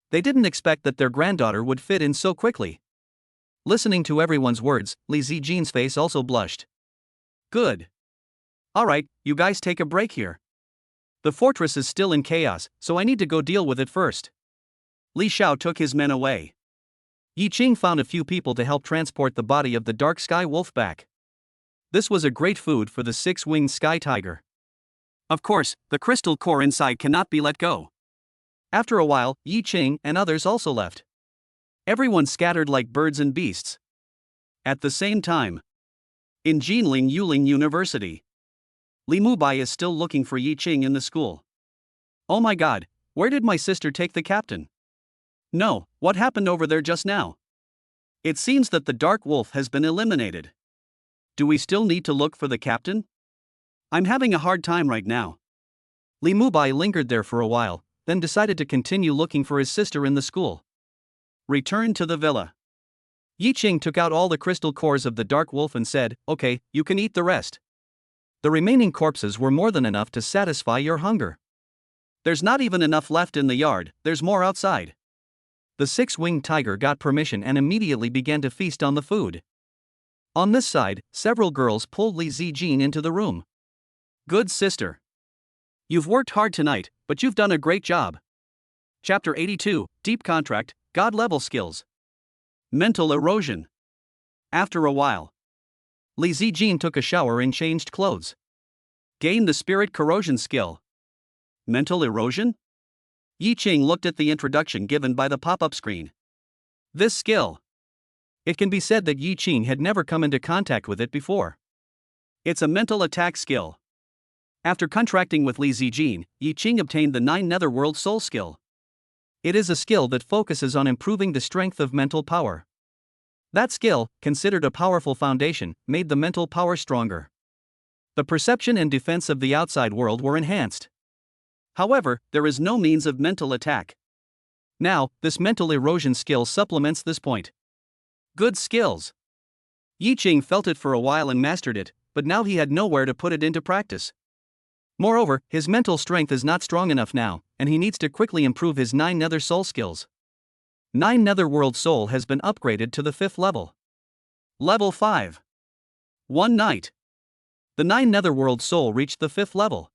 They didn't expect that their granddaughter would fit in so quickly. Listening to everyone's words, Li Zijin's face also blushed. Good. Alright, you guys take a break here. The fortress is still in chaos, so I need to go deal with it first. Li Xiao took his men away. Yi Qing found a few people to help transport the body of the dark sky wolf back. This was a great food for the six-winged sky tiger. Of course, the crystal core inside cannot be let go. After a while, Yi Qing and others also left. Everyone scattered like birds and beasts. At the same time, in Jinling Yuling University, Li Mubai is still looking for Yi Qing in the school. Oh my god, where did my sister take the captain? No, what happened over there just now? It seems that the dark wolf has been eliminated. Do we still need to look for the captain? I'm having a hard time right now. Li Mubai lingered there for a while, then decided to continue looking for his sister in the school. Return to the villa. Yi Qing took out all the crystal cores of the dark wolf and said, okay, you can eat the rest. The remaining corpses were more than enough to satisfy your hunger. There's not even enough left in the yard, there's more outside. The six-winged tiger got permission and immediately began to feast on the food. On this side, several girls pulled Li Zijin into the room. Good sister. You've worked hard tonight, but you've done a great job. Chapter 82, Deep Contract, God-level skills. Mental erosion. After a while, Li Zijin took a shower and changed clothes. Gain the spirit corrosion skill. Mental erosion? Yi Qing looked at the introduction given by the pop-up screen. This skill. It can be said that Yi Qing had never come into contact with it before. It's a mental attack skill. After contracting with Li Zijin, Yi Qing obtained the 9 Netherworld Soul skill. It is a skill that focuses on improving the strength of mental power. That skill, considered a powerful foundation, made the mental power stronger. The perception and defense of the outside world were enhanced. However, there is no means of mental attack. Now, this mental erosion skill supplements this point. Good skills. Yi Qing felt it for a while and mastered it, but now he had nowhere to put it into practice. Moreover, his mental strength is not strong enough now, and he needs to quickly improve his 9 Nether Soul skills. 9 Netherworld Soul has been upgraded to the 5th level. Level 5. One night, the 9 Netherworld Soul reached the 5th level.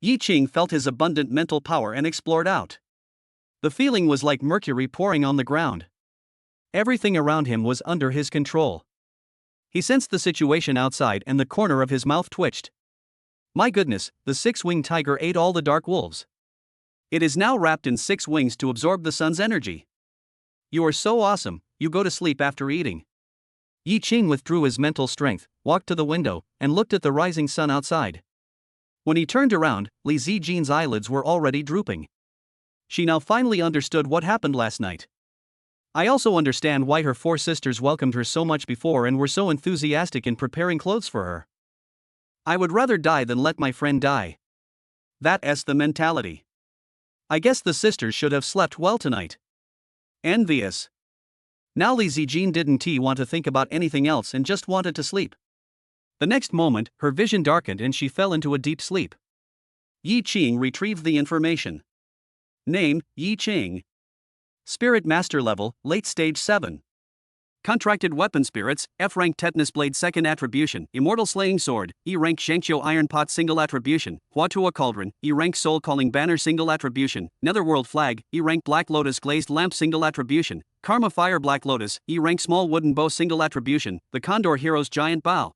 Yi Qing felt his abundant mental power and explored out. The feeling was like mercury pouring on the ground. Everything around him was under his control. He sensed the situation outside and the corner of his mouth twitched. My goodness, the six-winged tiger ate all the dark wolves. It is now wrapped in 6 wings to absorb the sun's energy. You are so awesome, you go to sleep after eating. Yi Qing withdrew his mental strength, walked to the window, and looked at the rising sun outside. When he turned around, Li Zijin's eyelids were already drooping. She now finally understood what happened last night. I also understand why her 4 sisters welcomed her so much before and were so enthusiastic in preparing clothes for her. I would rather die than let my friend die. That's the mentality. I guess the sisters should have slept well tonight. Envious. Now Li Zijin didn't want to think about anything else and just wanted to sleep. The next moment, her vision darkened and she fell into a deep sleep. Yi Qing retrieved the information. Name, Yi Qing. Spirit Master level, late stage 7. Contracted Weapon Spirits, F rank Tetanus Blade 2nd Attribution, Immortal Slaying Sword, E rank Shangqiu Iron Pot Single Attribution, Huatua Cauldron, E rank Soul Calling Banner Single Attribution, Netherworld Flag, E rank Black Lotus Glazed Lamp Single Attribution, Karma Fire Black Lotus, E rank Small Wooden Bow Single Attribution, The Condor Hero's Giant Bow.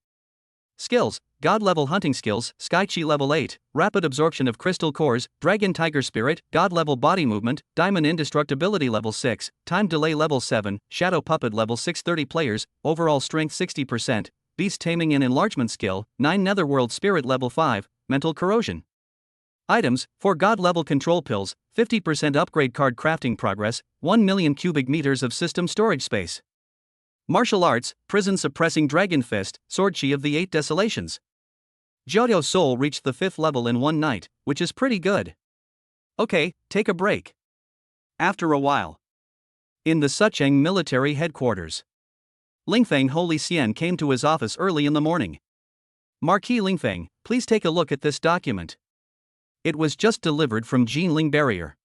Skills: God level hunting skills, Sky Chi level 8, rapid absorption of crystal cores, Dragon Tiger Spirit, God level body movement, Diamond Indestructibility level 6, time delay level 7, Shadow Puppet level 6 30 players, overall strength 60%, Beast Taming and Enlargement skill, 9 Netherworld Spirit level 5, mental corrosion. Items: 4 God level control pills, 50% upgrade card crafting progress, 1 million cubic meters of system storage space. Martial arts: prison suppressing Dragon Fist, Sword Chi of the 8 Desolations. Jiao's soul reached the 5th level in one night, which is pretty good. Okay, take a break. After a while, in the Sucheng military headquarters, Lingfeng Holy Xian came to his office early in the morning. Marquis Lingfeng, please take a look at this document. It was just delivered from Jinling Barrier.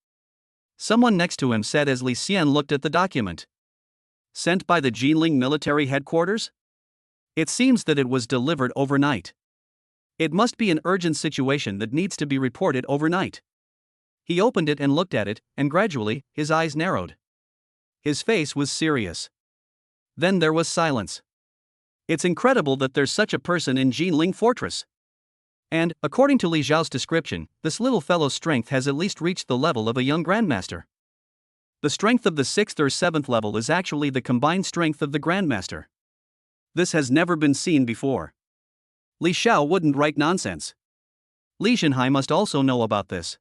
Someone next to him said as Li Xian looked at the document. Sent by the Jinling military headquarters? It seems that it was delivered overnight. It must be an urgent situation that needs to be reported overnight. He opened it and looked at it, and gradually, his eyes narrowed. His face was serious. Then there was silence. It's incredible that there's such a person in Jinling Fortress. And, according to Li Zhao's description, this little fellow's strength has at least reached the level of a young grandmaster. The strength of the 6th or 7th level is actually the combined strength of the grandmaster. This has never been seen before. Li Xiao wouldn't write nonsense. Li Zhenhai must also know about this.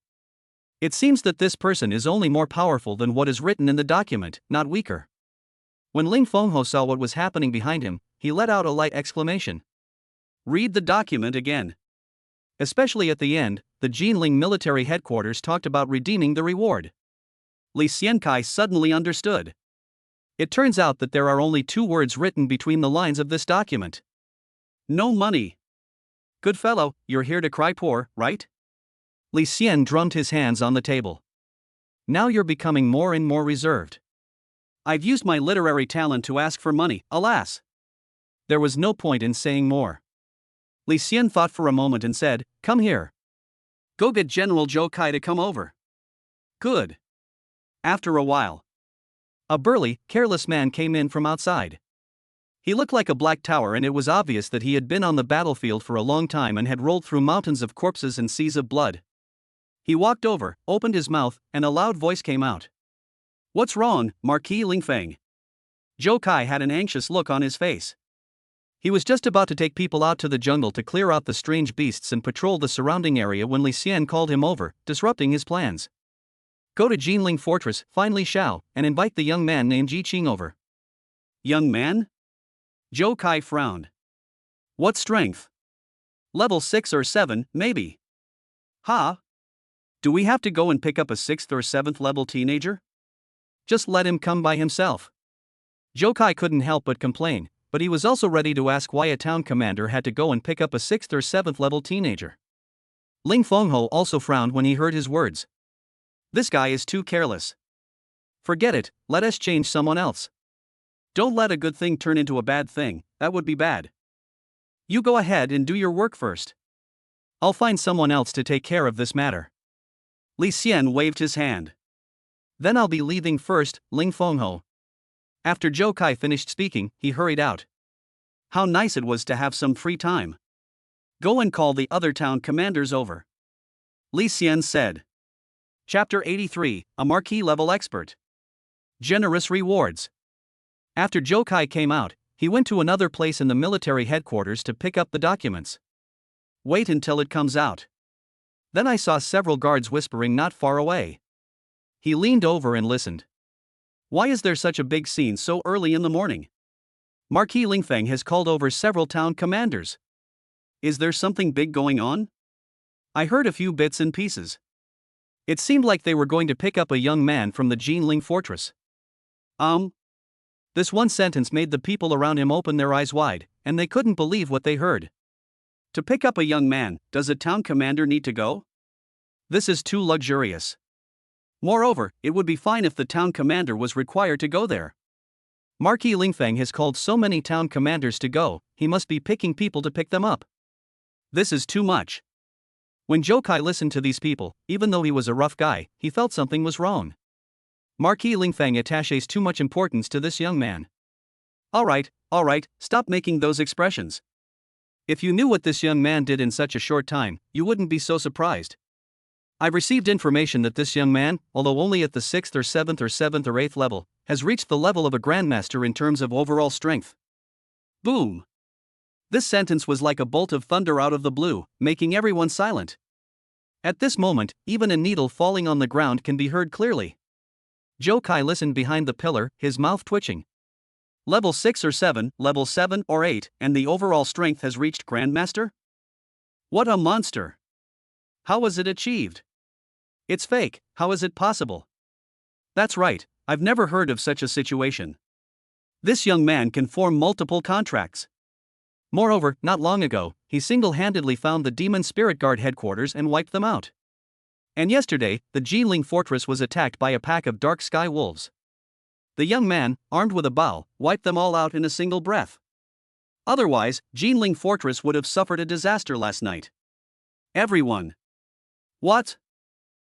It seems that this person is only more powerful than what is written in the document, not weaker. When Ling Fengho saw what was happening behind him, he let out a light exclamation. Read the document again. Especially at the end, the Jinling military headquarters talked about redeeming the reward. Li Xiankai suddenly understood. It turns out that there are only 2 words written between the lines of this document. No money. Good fellow, you're here to cry poor, right? Li Xian drummed his hands on the table. Now you're becoming more and more reserved. I've used my literary talent to ask for money, alas. There was no point in saying more. Li Xian thought for a moment and said, come here. Go get General Zhou Kai to come over. Good. After a while, a burly, careless man came in from outside. He looked like a black tower, and it was obvious that he had been on the battlefield for a long time and had rolled through mountains of corpses and seas of blood. He walked over, opened his mouth, and a loud voice came out. What's wrong, Marquis Lingfeng? Zhou Kai had an anxious look on his face. He was just about to take people out to the jungle to clear out the strange beasts and patrol the surrounding area when Li Xian called him over, disrupting his plans. Go to Jinling Fortress, find Li Xiao, and invite the young man named Ji Qing over. Young man? Zhou Kai frowned. What strength? Level 6 or 7, maybe. Ha? Do we have to go and pick up a 6th or 7th level teenager? Just let him come by himself. Zhou Kai couldn't help but complain, but he was also ready to ask why a town commander had to go and pick up a 6th or 7th level teenager. Ling Fengho also frowned when he heard his words. This guy is too careless. Forget it, let us change someone else. Don't let a good thing turn into a bad thing, that would be bad. You go ahead and do your work first. I'll find someone else to take care of this matter. Li Xian waved his hand. Then I'll be leaving first, Ling Fengho. After Zhou Kai finished speaking, he hurried out. How nice it was to have some free time. Go and call the other town commanders over. Li Xian said. Chapter 83, a Marquis level expert. Generous rewards. After Zhou Kai came out, he went to another place in the military headquarters to pick up the documents. Wait until it comes out. Then I saw several guards whispering not far away. He leaned over and listened. Why is there such a big scene so early in the morning? Marquis Lingfeng has called over several town commanders. Is there something big going on? I heard a few bits and pieces. It seemed like they were going to pick up a young man from the Jinling Fortress. This one sentence made the people around him open their eyes wide, and they couldn't believe what they heard. To pick up a young man, does a town commander need to go? This is too luxurious. Moreover, it would be fine if the town commander was required to go there. Marquis Lingfeng has called so many town commanders to go, he must be picking people to pick them up. This is too much. When Zhou Kai listened to these people, even though he was a rough guy, he felt something was wrong. Marquis Lingfeng attaches too much importance to this young man. Alright, stop making those expressions. If you knew what this young man did in such a short time, you wouldn't be so surprised. I've received information that this young man, although only at the 6th or 7th or 7th or 8th level, has reached the level of a grandmaster in terms of overall strength. Boom! This sentence was like a bolt of thunder out of the blue, making everyone silent. At this moment, even a needle falling on the ground can be heard clearly. Zhou Kai listened behind the pillar, his mouth twitching. Level 6 or 7, level 7 or 8, and the overall strength has reached grandmaster? What a monster! How was it achieved? It's fake, how is it possible? That's right, I've never heard of such a situation. This young man can form multiple contracts. Moreover, not long ago, he single-handedly found the Demon Spirit Guard headquarters and wiped them out. And yesterday, the Jinling fortress was attacked by a pack of dark sky wolves. The young man, armed with a bow, wiped them all out in a single breath. Otherwise, Jinling fortress would have suffered a disaster last night. Everyone. What?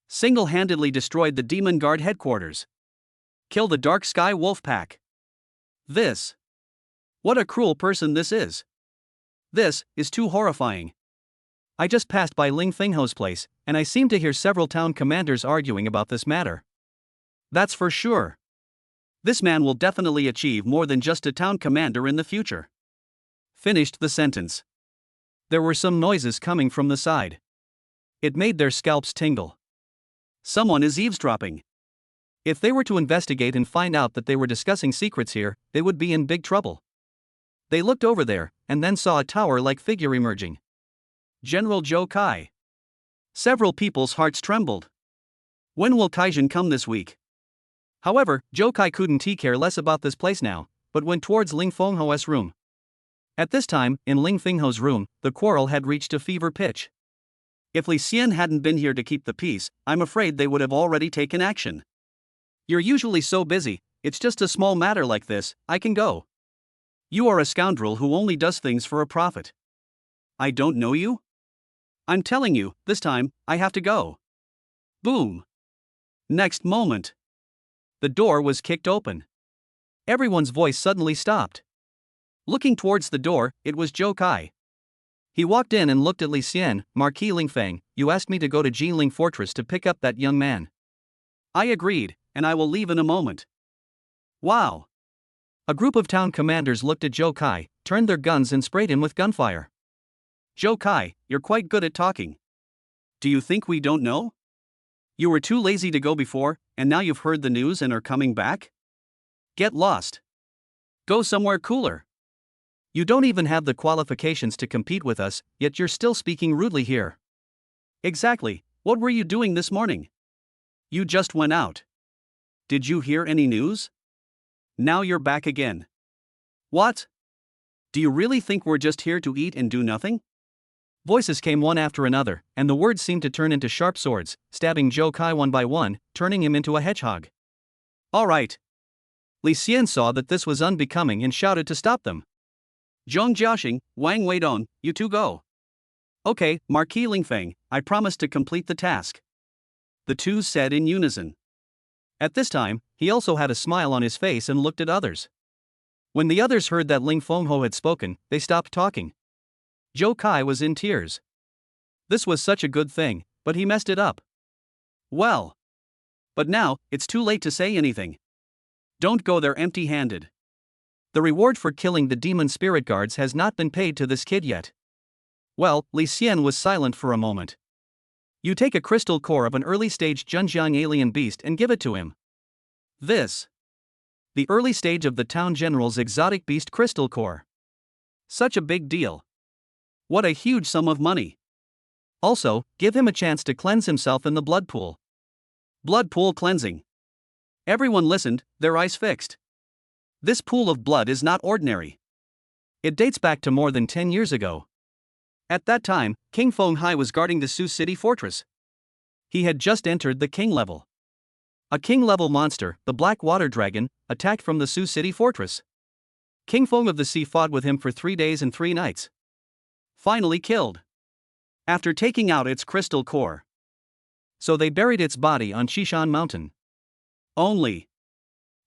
Single-handedly destroyed the Demon Guard headquarters. Kill the Dark Sky Wolf Pack. This. What a cruel person this is. This is too horrifying. I just passed by Ling Fengho's place, and I seem to hear several town commanders arguing about this matter. That's for sure. This man will definitely achieve more than just a town commander in the future. Finished the sentence. There were some noises coming from the side. It made their scalps tingle. Someone is eavesdropping. If they were to investigate and find out that they were discussing secrets here, they would be in big trouble. They looked over there, and then saw a tower-like figure emerging. General Zhou Kai. Several people's hearts trembled. When will Kaijin come this week? However, Zhou Kai couldn't care less about this place now, but went towards Ling Fengho's room. At this time, in Ling Fengho's room, the quarrel had reached a fever pitch. If Li Xian hadn't been here to keep the peace, I'm afraid they would have already taken action. You're usually so busy, it's just a small matter like this, I can go. You are a scoundrel who only does things for a profit. I don't know you? I'm telling you, this time, I have to go. Boom. Next moment. The door was kicked open. Everyone's voice suddenly stopped. Looking towards the door, it was Zhou Kai. He walked in and looked at Li Xian. Marquis Lingfeng, you asked me to go to Jinling Fortress to pick up that young man. I agreed, and I will leave in a moment. Wow. A group of town commanders looked at Zhou Kai, turned their guns and sprayed him with gunfire. Zhou Kai, you're quite good at talking. Do you think we don't know? You were too lazy to go before, and now you've heard the news and are coming back? Get lost. Go somewhere cooler. You don't even have the qualifications to compete with us, yet you're still speaking rudely here. Exactly, what were you doing this morning? You just went out. Did you hear any news? Now you're back again. What? Do you really think we're just here to eat and do nothing? Voices came one after another, and the words seemed to turn into sharp swords, stabbing Zhou Kai one by one, turning him into a hedgehog. All right. Li Xian saw that this was unbecoming and shouted to stop them. Zhong Jiaxing, Wang Weidong, you two go. Okay, Marquis Lingfeng, I promise to complete the task. The two said in unison. At this time, he also had a smile on his face and looked at others. When the others heard that Ling Fengho had spoken, they stopped talking. Zhou Kai was in tears. This was such a good thing, but he messed it up. Well. But now, it's too late to say anything. Don't go there empty-handed. The reward for killing the demon spirit guards has not been paid to this kid yet. Well, Li Xian was silent for a moment. You take a crystal core of an early-stage Zhenjiang alien beast and give it to him. This. The early stage of the town general's exotic beast crystal core. Such a big deal. What a huge sum of money. Also, give him a chance to cleanse himself in the blood pool. Blood pool cleansing. Everyone listened, their eyes fixed. This pool of blood is not ordinary. It dates back to more than 10 years ago. At that time, King Feng Hai was guarding the Sioux City fortress. He had just entered the king level. A king-level monster, the Black Water Dragon, attacked from the Sioux City fortress. King Feng of the Sea fought with him for 3 days and 3 nights. Finally killed. After taking out its crystal core. So they buried its body on Shishan Mountain. Only.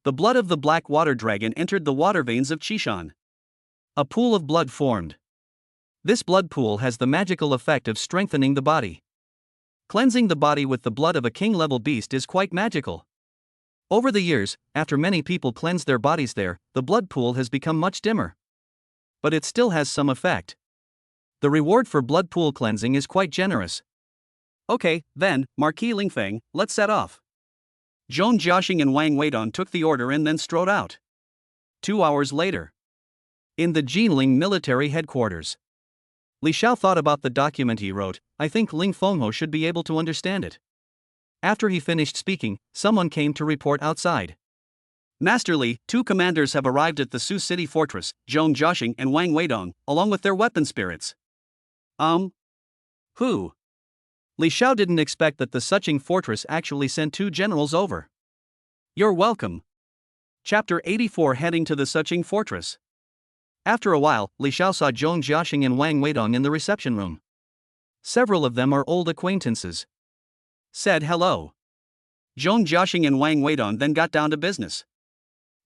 The blood of the Black Water Dragon entered the water veins of Shishan. A pool of blood formed. This blood pool has the magical effect of strengthening the body. Cleansing the body with the blood of a king-level beast is quite magical. Over the years, after many people cleansed their bodies there, the blood pool has become much dimmer. But it still has some effect. The reward for blood pool cleansing is quite generous. Okay, then, Marquis Lingfeng, let's set off. Zhong Jiaxing and Wang Weidong took the order and then strode out. 2 hours later. In the Jinling military headquarters. Li Xiao thought about the document he wrote. I think Ling Fengho should be able to understand it. After he finished speaking, someone came to report outside. Master Li, 2 commanders have arrived at the Sioux City fortress, Zhong Jiaxing and Wang Weidong, along with their weapon spirits. Who? Li Xiao didn't expect that the Suching fortress actually sent 2 generals over. You're welcome. Chapter 84 Heading to the Suching fortress. After a while, Li Xiao saw Zhong Jiaxing and Wang Weidong in the reception room. Several of them are old acquaintances. Said hello. Zhong Jiaxing and Wang Weidong then got down to business.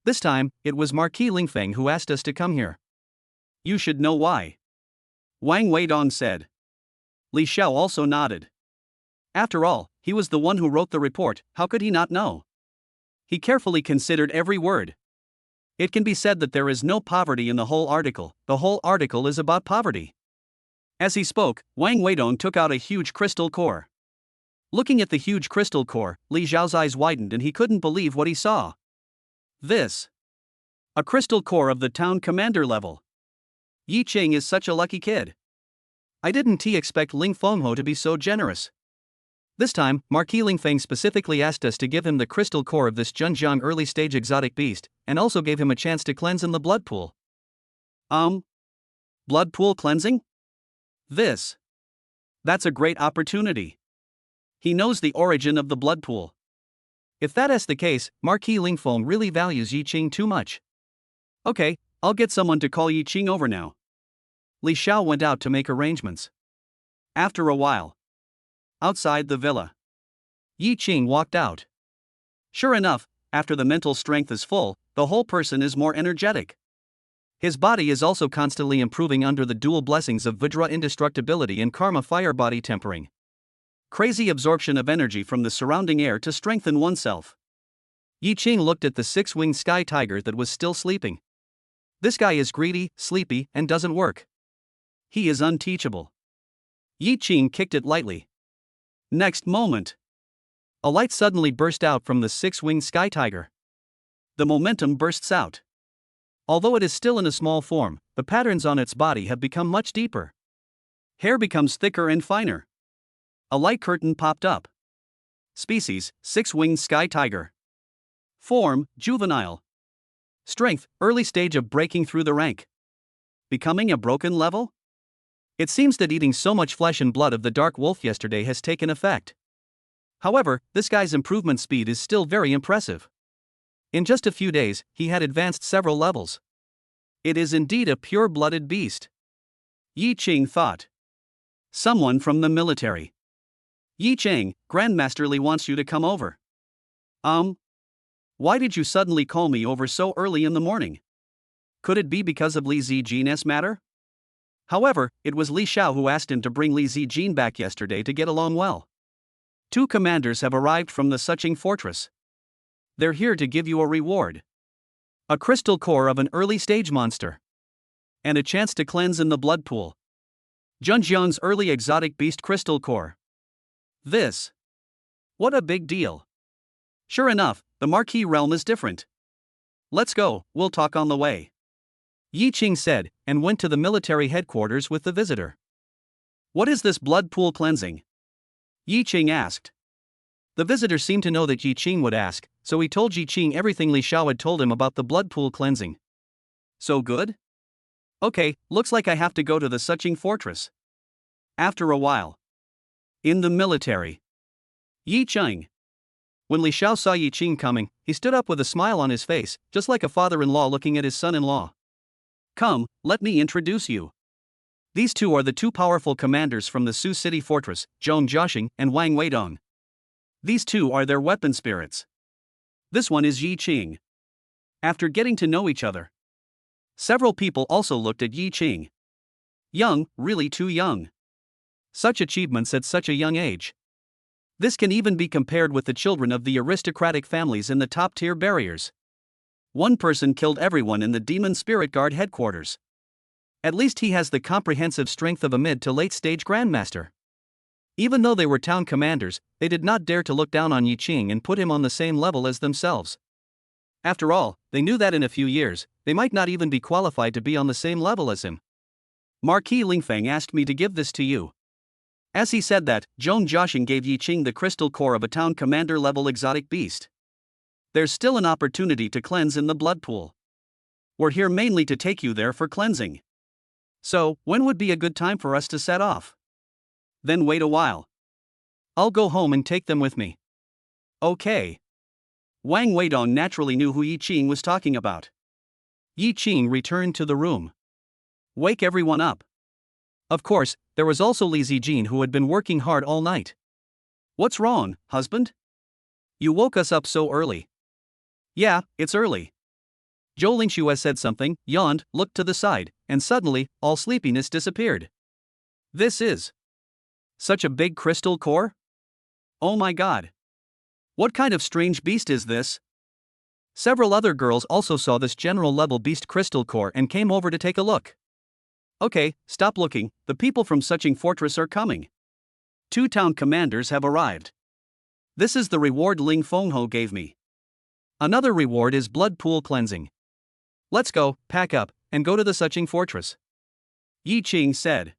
This time, it was Marquis Lingfeng who asked us to come here. You should know why. Wang Weidong said. Li Xiao also nodded. After all, he was the one who wrote the report, how could he not know? He carefully considered every word. It can be said that there is no poverty in the whole article is about poverty. As he spoke, Wang Weidong took out a huge crystal core. Looking at the huge crystal core, Li Xiao's eyes widened and he couldn't believe what he saw. This. A crystal core of the town commander level. Yi Qing is such a lucky kid. I didn't expect Ling Fengho to be so generous. This time, Marquis Lingfeng specifically asked us to give him the crystal core of this Zhenjiang early-stage exotic beast, and also gave him a chance to cleanse in the blood pool. Blood pool cleansing? This. That's a great opportunity. He knows the origin of the blood pool. If that is the case, Marquis Lingfeng really values Yi Qing too much. Okay, I'll get someone to call Yi Qing over now. Li Xiao went out to make arrangements. After a while. Outside the villa. Yi Qing walked out. Sure enough, after the mental strength is full, the whole person is more energetic. His body is also constantly improving under the dual blessings of Vajra indestructibility and Karma fire body tempering. Crazy absorption of energy from the surrounding air to strengthen oneself. Yi Qing looked at the 6-winged sky tiger that was still sleeping. This guy is greedy, sleepy, and doesn't work. He is unteachable. Yi Qing kicked it lightly. Next moment. A light suddenly burst out from the 6-winged sky tiger. The momentum bursts out. Although it is still in a small form, the patterns on its body have become much deeper. Hair becomes thicker and finer. A light curtain popped up. Species, 6-winged sky tiger. Form, juvenile. Strength, early stage of breaking through the rank. Becoming a broken level? It seems that eating so much flesh and blood of the dark wolf yesterday has taken effect. However, this guy's improvement speed is still very impressive. In just a few days, he had advanced several levels. It is indeed a pure-blooded beast. Yi Qing thought. Someone from the military. Yi Qing, Grandmaster Li wants you to come over. Why did you suddenly call me over so early in the morning? Could it be because of Li Zijin's matter? However, it was Li Xiao who asked him to bring Li Zijin back yesterday to get along well. 2 commanders have arrived from the Suching fortress. They're here to give you a reward. A crystal core of an early-stage monster. And a chance to cleanse in the blood pool. Zhenjiang's early exotic beast crystal core. This. What a big deal. Sure enough, the Marquis realm is different. Let's go, we'll talk on the way. Yi Qing said, and went to the military headquarters with the visitor. What is this blood pool cleansing? Yi Qing asked. The visitor seemed to know that Yi Qing would ask, so he told Yi Qing everything Li Xiao had told him about the blood pool cleansing. So good? Okay, looks like I have to go to the Suching fortress. After a while. In the military. Yi Qing. When Li Xiao saw Yi Qing coming, he stood up with a smile on his face, just like a father-in-law looking at his son-in-law. Come, let me introduce you. These two are the two powerful commanders from the Su City Fortress, Zhong Jiaxing and Wang Weidong. These two are their weapon spirits. This one is Yi Qing. After getting to know each other, several people also looked at Yi Qing. Young, really too young. Such achievements at such a young age. This can even be compared with the children of the aristocratic families in the top-tier barriers. One person killed everyone in the Demon Spirit Guard headquarters. At least he has the comprehensive strength of a mid to late-stage grandmaster. Even though they were town commanders, they did not dare to look down on Yi Qing and put him on the same level as themselves. After all, they knew that in a few years, they might not even be qualified to be on the same level as him. Marquis Lingfeng asked me to give this to you. As he said that, Zhong Jiaxing gave Yi Qing the crystal core of a town commander-level exotic beast. There's still an opportunity to cleanse in the blood pool. We're here mainly to take you there for cleansing. So, when would be a good time for us to set off? Then wait a while. I'll go home and take them with me. Okay. Wang Weidong naturally knew who Yi Qing was talking about. Yi Qing returned to the room. Wake everyone up. Of course, there was also Li Zijin who had been working hard all night. What's wrong, husband? You woke us up so early. Yeah, it's early. Zhou Lingxue said something, yawned, looked to the side, and suddenly, all sleepiness disappeared. This is such a big crystal core? Oh my god. What kind of strange beast is this? Several other girls also saw this general-level beast crystal core and came over to take a look. Okay, stop looking, the people from Suching Fortress are coming. 2 town commanders have arrived. This is the reward Ling Fengho gave me. Another reward is blood pool cleansing. Let's go, pack up, and go to the Suching Fortress. Yi Qing said.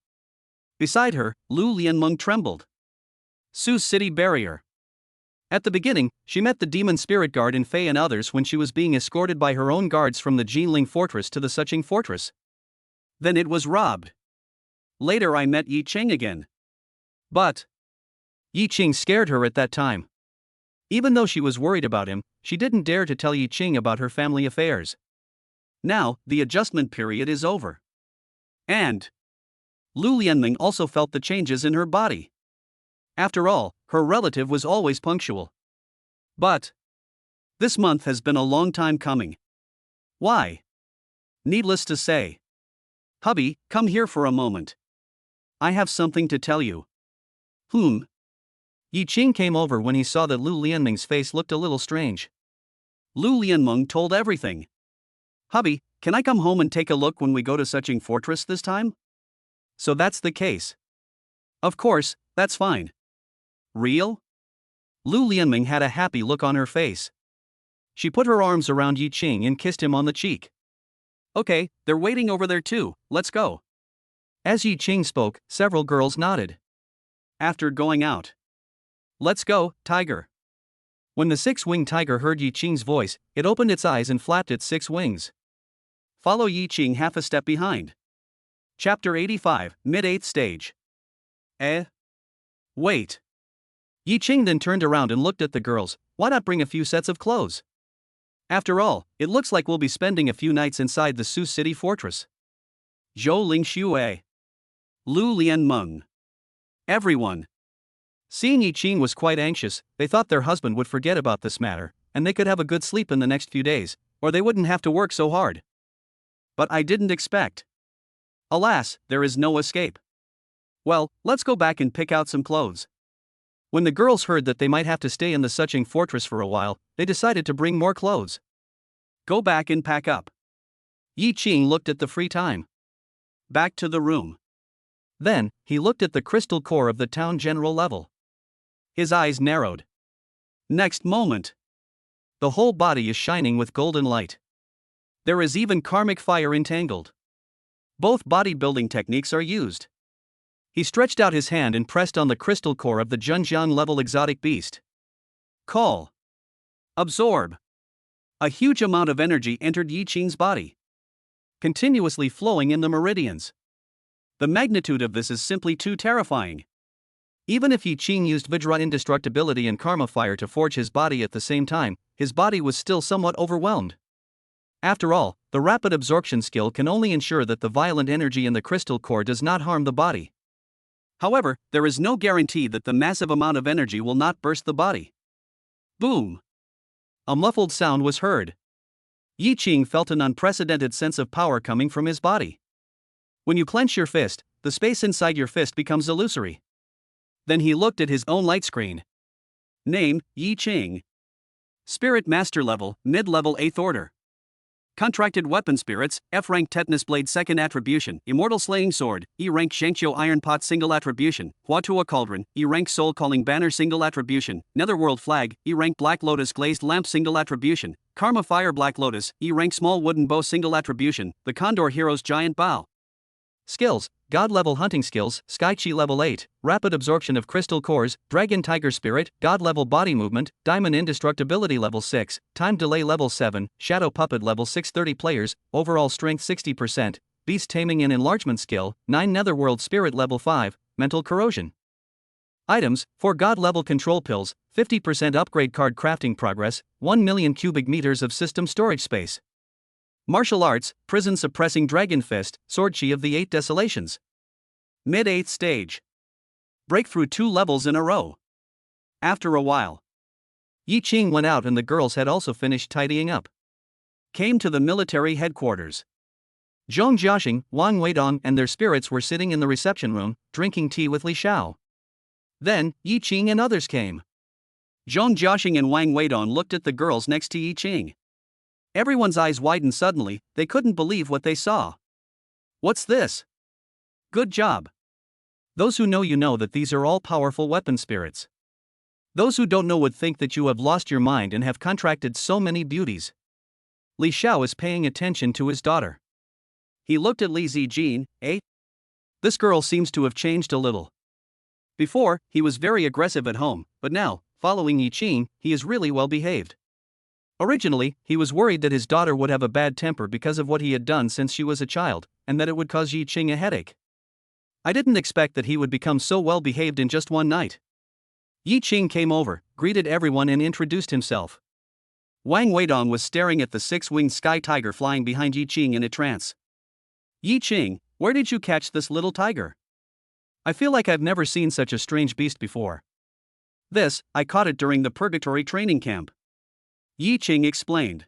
Beside her, Lu Lianmeng trembled. Su's city barrier. At the beginning, she met the Demon Spirit Guard in Fei and others when she was being escorted by her own guards from the Jinling Fortress to the Suching Fortress. Then it was robbed. Later I met Yi Qing again. But Yi Qing scared her at that time. Even though she was worried about him, she didn't dare to tell Yi Qing about her family affairs. Now, the adjustment period is over. And Lu Lianming also felt the changes in her body. After all, her relative was always punctual. But this month has been a long time coming. Why? Needless to say. Hubby, come here for a moment. I have something to tell you. Yi Qing came over when he saw that Lu Lianming's face looked a little strange. Lu Lianmeng told everything. Hubby, can I come home and take a look when we go to Suching Fortress this time? So that's the case. Of course, that's fine. Real? Lu Lianming had a happy look on her face. She put her arms around Yi Qing and kissed him on the cheek. Okay, they're waiting over there too, let's go. As Yi Qing spoke, several girls nodded. After going out. Let's go, tiger. When the 6-winged tiger heard Yi Qing's voice, it opened its eyes and flapped its 6 wings. Follow Yi Qing half a step behind. Chapter 85, Mid-8th Stage. Wait. Yi Qing then turned around and looked at the girls. Why not bring a few sets of clothes? After all, it looks like we'll be spending a few nights inside the Su City Fortress. Zhou Lingxue. Lu Lianmeng. Everyone. Seeing Yi Qing was quite anxious, they thought their husband would forget about this matter, and they could have a good sleep in the next few days, or they wouldn't have to work so hard. But I didn't expect. Alas, there is no escape. Well, let's go back and pick out some clothes. When the girls heard that they might have to stay in the Suching Fortress for a while, they decided to bring more clothes. Go back and pack up. Yi Qing looked at the free time. Back to the room. Then, he looked at the crystal core of the town general level. His eyes narrowed. Next moment. The whole body is shining with golden light. There is even karmic fire entangled. Both bodybuilding techniques are used. He stretched out his hand and pressed on the crystal core of the Zhenjiang level exotic beast. Call. Absorb. A huge amount of energy entered Yi Qing's body, continuously flowing in the meridians. The magnitude of this is simply too terrifying. Even if Yi Qing used Vajra indestructibility and Karma Fire to forge his body at the same time, his body was still somewhat overwhelmed. After all, the rapid absorption skill can only ensure that the violent energy in the crystal core does not harm the body. However, there is no guarantee that the massive amount of energy will not burst the body. Boom! A muffled sound was heard. Yi Qing felt an unprecedented sense of power coming from his body. When you clench your fist, the space inside your fist becomes illusory. Then he looked at his own light screen. Name, Yi Qing. Spirit Master Level, Mid-Level 8th Order. Contracted Weapon Spirits, F rank Tetanus Blade 2nd Attribution, Immortal Slaying Sword, E rank Shangqiu Iron Pot Single Attribution, Huatua Cauldron, E rank Soul Calling Banner Single Attribution, Netherworld Flag, E rank Black Lotus Glazed Lamp Single Attribution, Karma Fire Black Lotus, E rank Small Wooden Bow Single Attribution, The Condor Hero's Giant Bow. Skills: God level hunting skills, Sky Chi level 8, rapid absorption of crystal cores, Dragon Tiger Spirit, God level body movement, Diamond indestructibility level 6, time delay level 7, Shadow Puppet level 630 players, overall strength 60%, Beast taming and enlargement skill, 9 Netherworld Spirit level 5, mental corrosion. Items: 4 God level control pills, 50% upgrade card crafting progress, 1 million cubic meters of system storage space. Martial arts, prison suppressing dragon fist, sword chi of the 8 desolations. Mid 8th stage. Break through 2 levels in a row. After a while, Yi Qing went out and the girls had also finished tidying up. Came to the military headquarters. Zhong Jiaxing, Wang Weidong and their spirits were sitting in the reception room, drinking tea with Li Xiao. Then, Yi Qing and others came. Zhong Jiaxing and Wang Weidong looked at the girls next to Yi Qing. Everyone's eyes widened suddenly, they couldn't believe what they saw. What's this? Good job. Those who know you know that these are all powerful weapon spirits. Those who don't know would think that you have lost your mind and have contracted so many beauties. Li Xiao is paying attention to his daughter. He looked at Li Zijin. This girl seems to have changed a little. Before, he was very aggressive at home, but now, following Yi Qing, he is really well behaved. Originally, he was worried that his daughter would have a bad temper because of what he had done since she was a child, and that it would cause Yi Qing a headache. I didn't expect that he would become so well behaved in just one night. Yi Qing came over, greeted everyone and introduced himself. Wang Weidong was staring at the 6-winged sky tiger flying behind Yi Qing in a trance. Yi Qing, where did you catch this little tiger? I feel like I've never seen such a strange beast before. I caught it during the purgatory training camp. Yi Qing explained.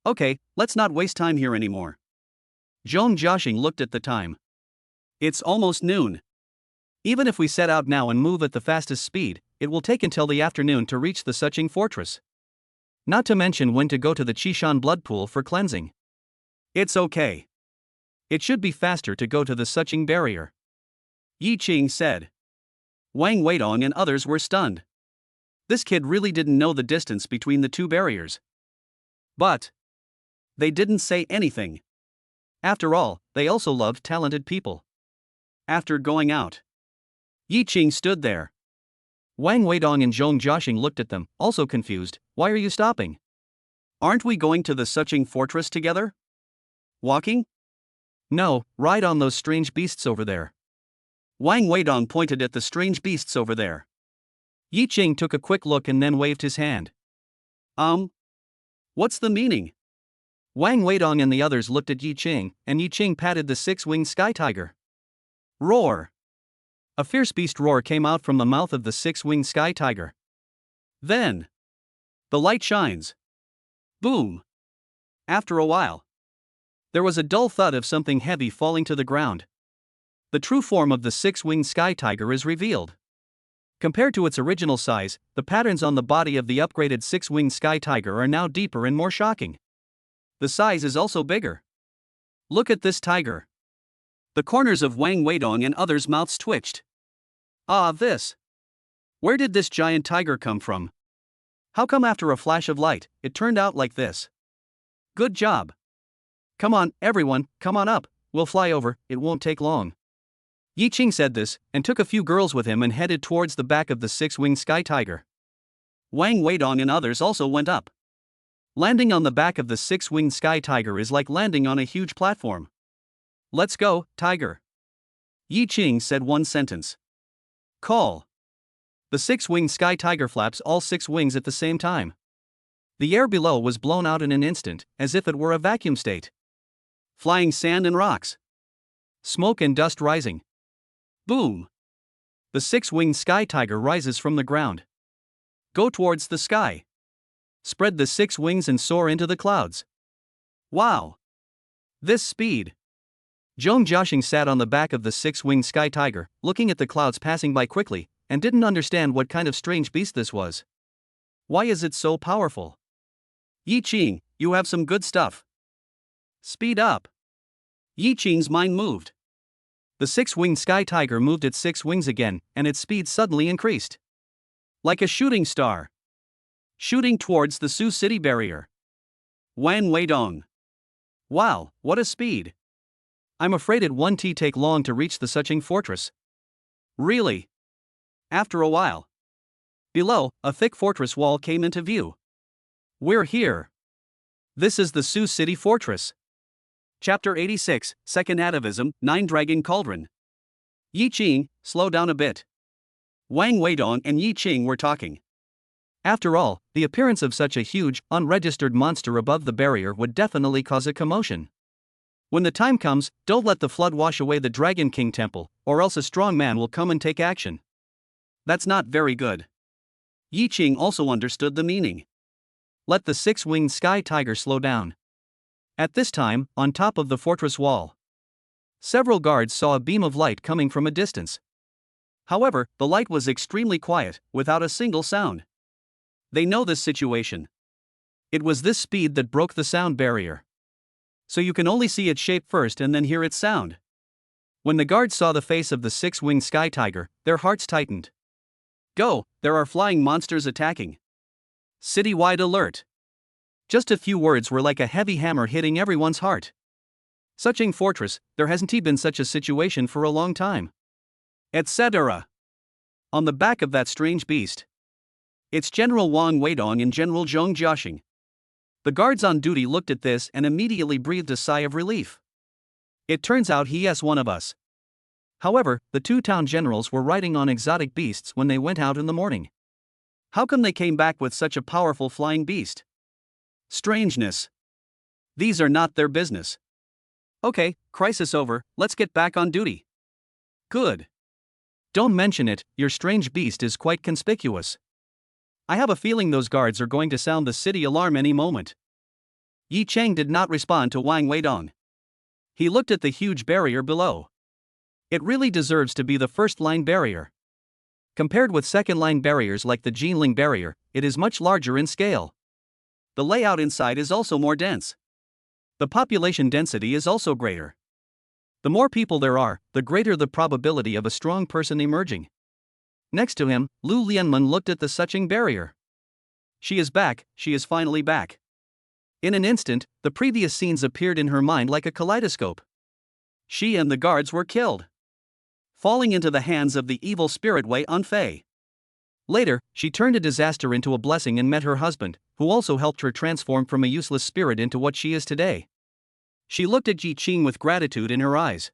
Okay, let's not waste time here anymore. Zhong Jiaxing looked at the time. It's almost noon. Even if we set out now and move at the fastest speed, it will take until the afternoon to reach the Suqing fortress. Not to mention when to go to the Qishan blood pool for cleansing. It's okay. It should be faster to go to the Suqing barrier. Yi Qing said. Wang Weidong and others were stunned. This kid really didn't know the distance between the 2 barriers. But they didn't say anything. After all, they also loved talented people. After going out, Yi Qing stood there. Wang Weidong and Zhong Jiaxing looked at them, also confused. Why are you stopping? Aren't we going to the Suqing fortress together? Walking? No, ride on those strange beasts over there. Wang Weidong pointed at the strange beasts over there. Yi Qing took a quick look and then waved his hand. What's the meaning? Wang Weidong and the others looked at Yi Qing, and Yi Qing patted the 6-winged sky tiger. Roar! A fierce beast roar came out from the mouth of the 6-winged sky tiger. Then, the light shines. Boom! After a while, there was a dull thud of something heavy falling to the ground. The true form of the 6-winged sky tiger is revealed. Compared to its original size, the patterns on the body of the upgraded 6-winged sky tiger are now deeper and more shocking. The size is also bigger. Look at this tiger. The corners of Wang Weidong and others' mouths twitched. This. Where did this giant tiger come from? How come after a flash of light, it turned out like this? Good job. Come on, everyone, come on up, we'll fly over, it won't take long. Yi Qing said this, and took a few girls with him and headed towards the back of the 6-winged sky tiger. Wang Weidong and others also went up. Landing on the back of the 6-winged sky tiger is like landing on a huge platform. Let's go, tiger. Yi Qing said one sentence. Call. The six-winged sky tiger flaps all six wings at the same time. The air below was blown out in an instant, as if it were a vacuum state. Flying sand and rocks. Smoke and dust rising. Boom! The six-winged sky tiger rises from the ground. Go towards the sky. Spread the six wings and soar into the clouds. Wow! This speed! Zhong Jiaxing sat on the back of the six-winged sky tiger, looking at the clouds passing by quickly, and didn't understand what kind of strange beast this was. Why is it so powerful? Yi Qing, you have some good stuff. Speed up. Yi Qing's mind moved. The six-winged sky tiger moved its six wings again, and its speed suddenly increased. Like a shooting star. Shooting towards the Sioux City barrier. Wang Weidong. Wow, what a speed. I'm afraid it won't take long to reach the Suqing fortress. Really? After a while. Below, a thick fortress wall came into view. We're here. This is the Sioux City fortress. Chapter 86, Second Atavism, Nine-Dragon Cauldron. Yi Qing, slow down a bit. Wang Weidong and Yi Qing were talking. After all, the appearance of such a huge, unregistered monster above the barrier would definitely cause a commotion. When the time comes, don't let the flood wash away the Dragon King Temple, or else a strong man will come and take action. That's not very good. Yi Qing also understood the meaning. Let the six-winged sky tiger slow down. At this time, on top of the fortress wall, several guards saw a beam of light coming from a distance. However, the light was extremely quiet, without a single sound. They know this situation. It was this speed that broke the sound barrier. So you can only see its shape first and then hear its sound. When the guards saw the face of the six-winged sky tiger, their hearts tightened. Go, there are flying monsters attacking. Citywide alert. Just a few words were like a heavy hammer hitting everyone's heart. Suqing Fortress, there hasn't been such a situation for a long time. Etc. On the back of that strange beast. It's General Wang Weidong and General Zhong Jiaxing. The guards on duty looked at this and immediately breathed a sigh of relief. It turns out he's one of us. However, the two town generals were riding on exotic beasts when they went out in the morning. How come they came back with such a powerful flying beast? Strangeness. These are not their business. Okay, crisis over, let's get back on duty. Good. Don't mention it, your strange beast is quite conspicuous. I have a feeling those guards are going to sound the city alarm any moment. Yi Cheng did not respond to Wang Weidong. He looked at the huge barrier below. It really deserves to be the first-line barrier. Compared with second-line barriers like the Jinling barrier, it is much larger in scale. The layout inside is also more dense. The population density is also greater. The more people there are, the greater the probability of a strong person emerging. Next to him, Lu Lianmen looked at the Suqing barrier. She is back, she is finally back. In an instant, the previous scenes appeared in her mind like a kaleidoscope. She and the guards were killed, falling into the hands of the evil spirit Wei Unfei. Later, she turned a disaster into a blessing and met her husband, who also helped her transform from a useless spirit into what she is today. She looked at Yi Qing with gratitude in her eyes.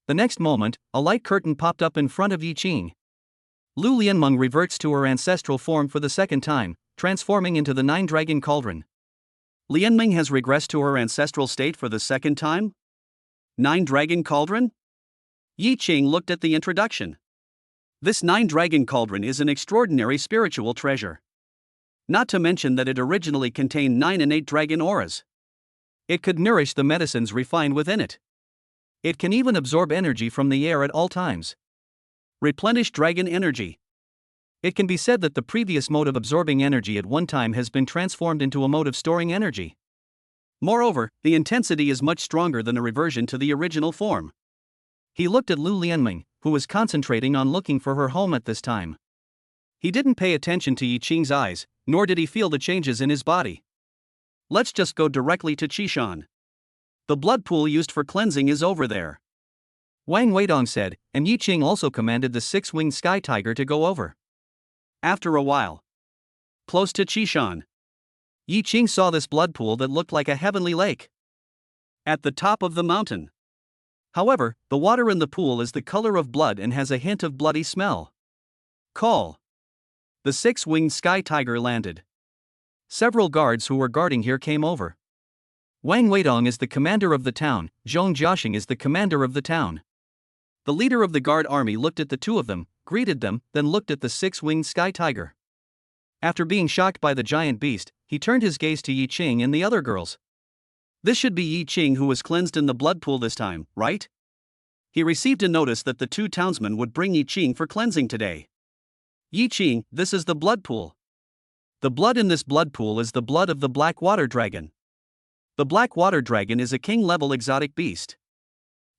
The next moment, a light curtain popped up in front of Yi Qing. Lu Lianmeng reverts to her ancestral form for the second time, transforming into the Nine-Dragon Cauldron. Lianmeng has regressed to her ancestral state for the second time? Nine-Dragon Cauldron? Yi Qing looked at the introduction. This Nine-Dragon Cauldron is an extraordinary spiritual treasure. Not to mention that it originally contained 9 innate dragon auras. It could nourish the medicines refined within it. It can even absorb energy from the air at all times. Replenish dragon energy. It can be said that the previous mode of absorbing energy at one time has been transformed into a mode of storing energy. Moreover, the intensity is much stronger than a reversion to the original form. He looked at Lu Lianmeng, who was concentrating on looking for her home at this time. He didn't pay attention to Yi Qing's eyes, nor did he feel the changes in his body. Let's just go directly to Qishan. The blood pool used for cleansing is over there. Wang Weidong said, and Yi Qing also commanded the six-winged sky tiger to go over. After a while, close to Qishan, Yi Qing saw this blood pool that looked like a heavenly lake at the top of the mountain. However, the water in the pool is the color of blood and has a hint of bloody smell. Call. The six-winged sky tiger landed. Several guards who were guarding here came over. Wang Weidong is the commander of the town, Zhong Jiaxing is the commander of the town. The leader of the guard army looked at the two of them, greeted them, then looked at the six-winged sky tiger. After being shocked by the giant beast, he turned his gaze to Yi Qing and the other girls. This should be Yi Qing who was cleansed in the blood pool this time, right? He received a notice that the two townsmen would bring Yi Qing for cleansing today. Yi Qing, this is the blood pool. The blood in this blood pool is the blood of the black water dragon. The black water dragon is a king-level exotic beast.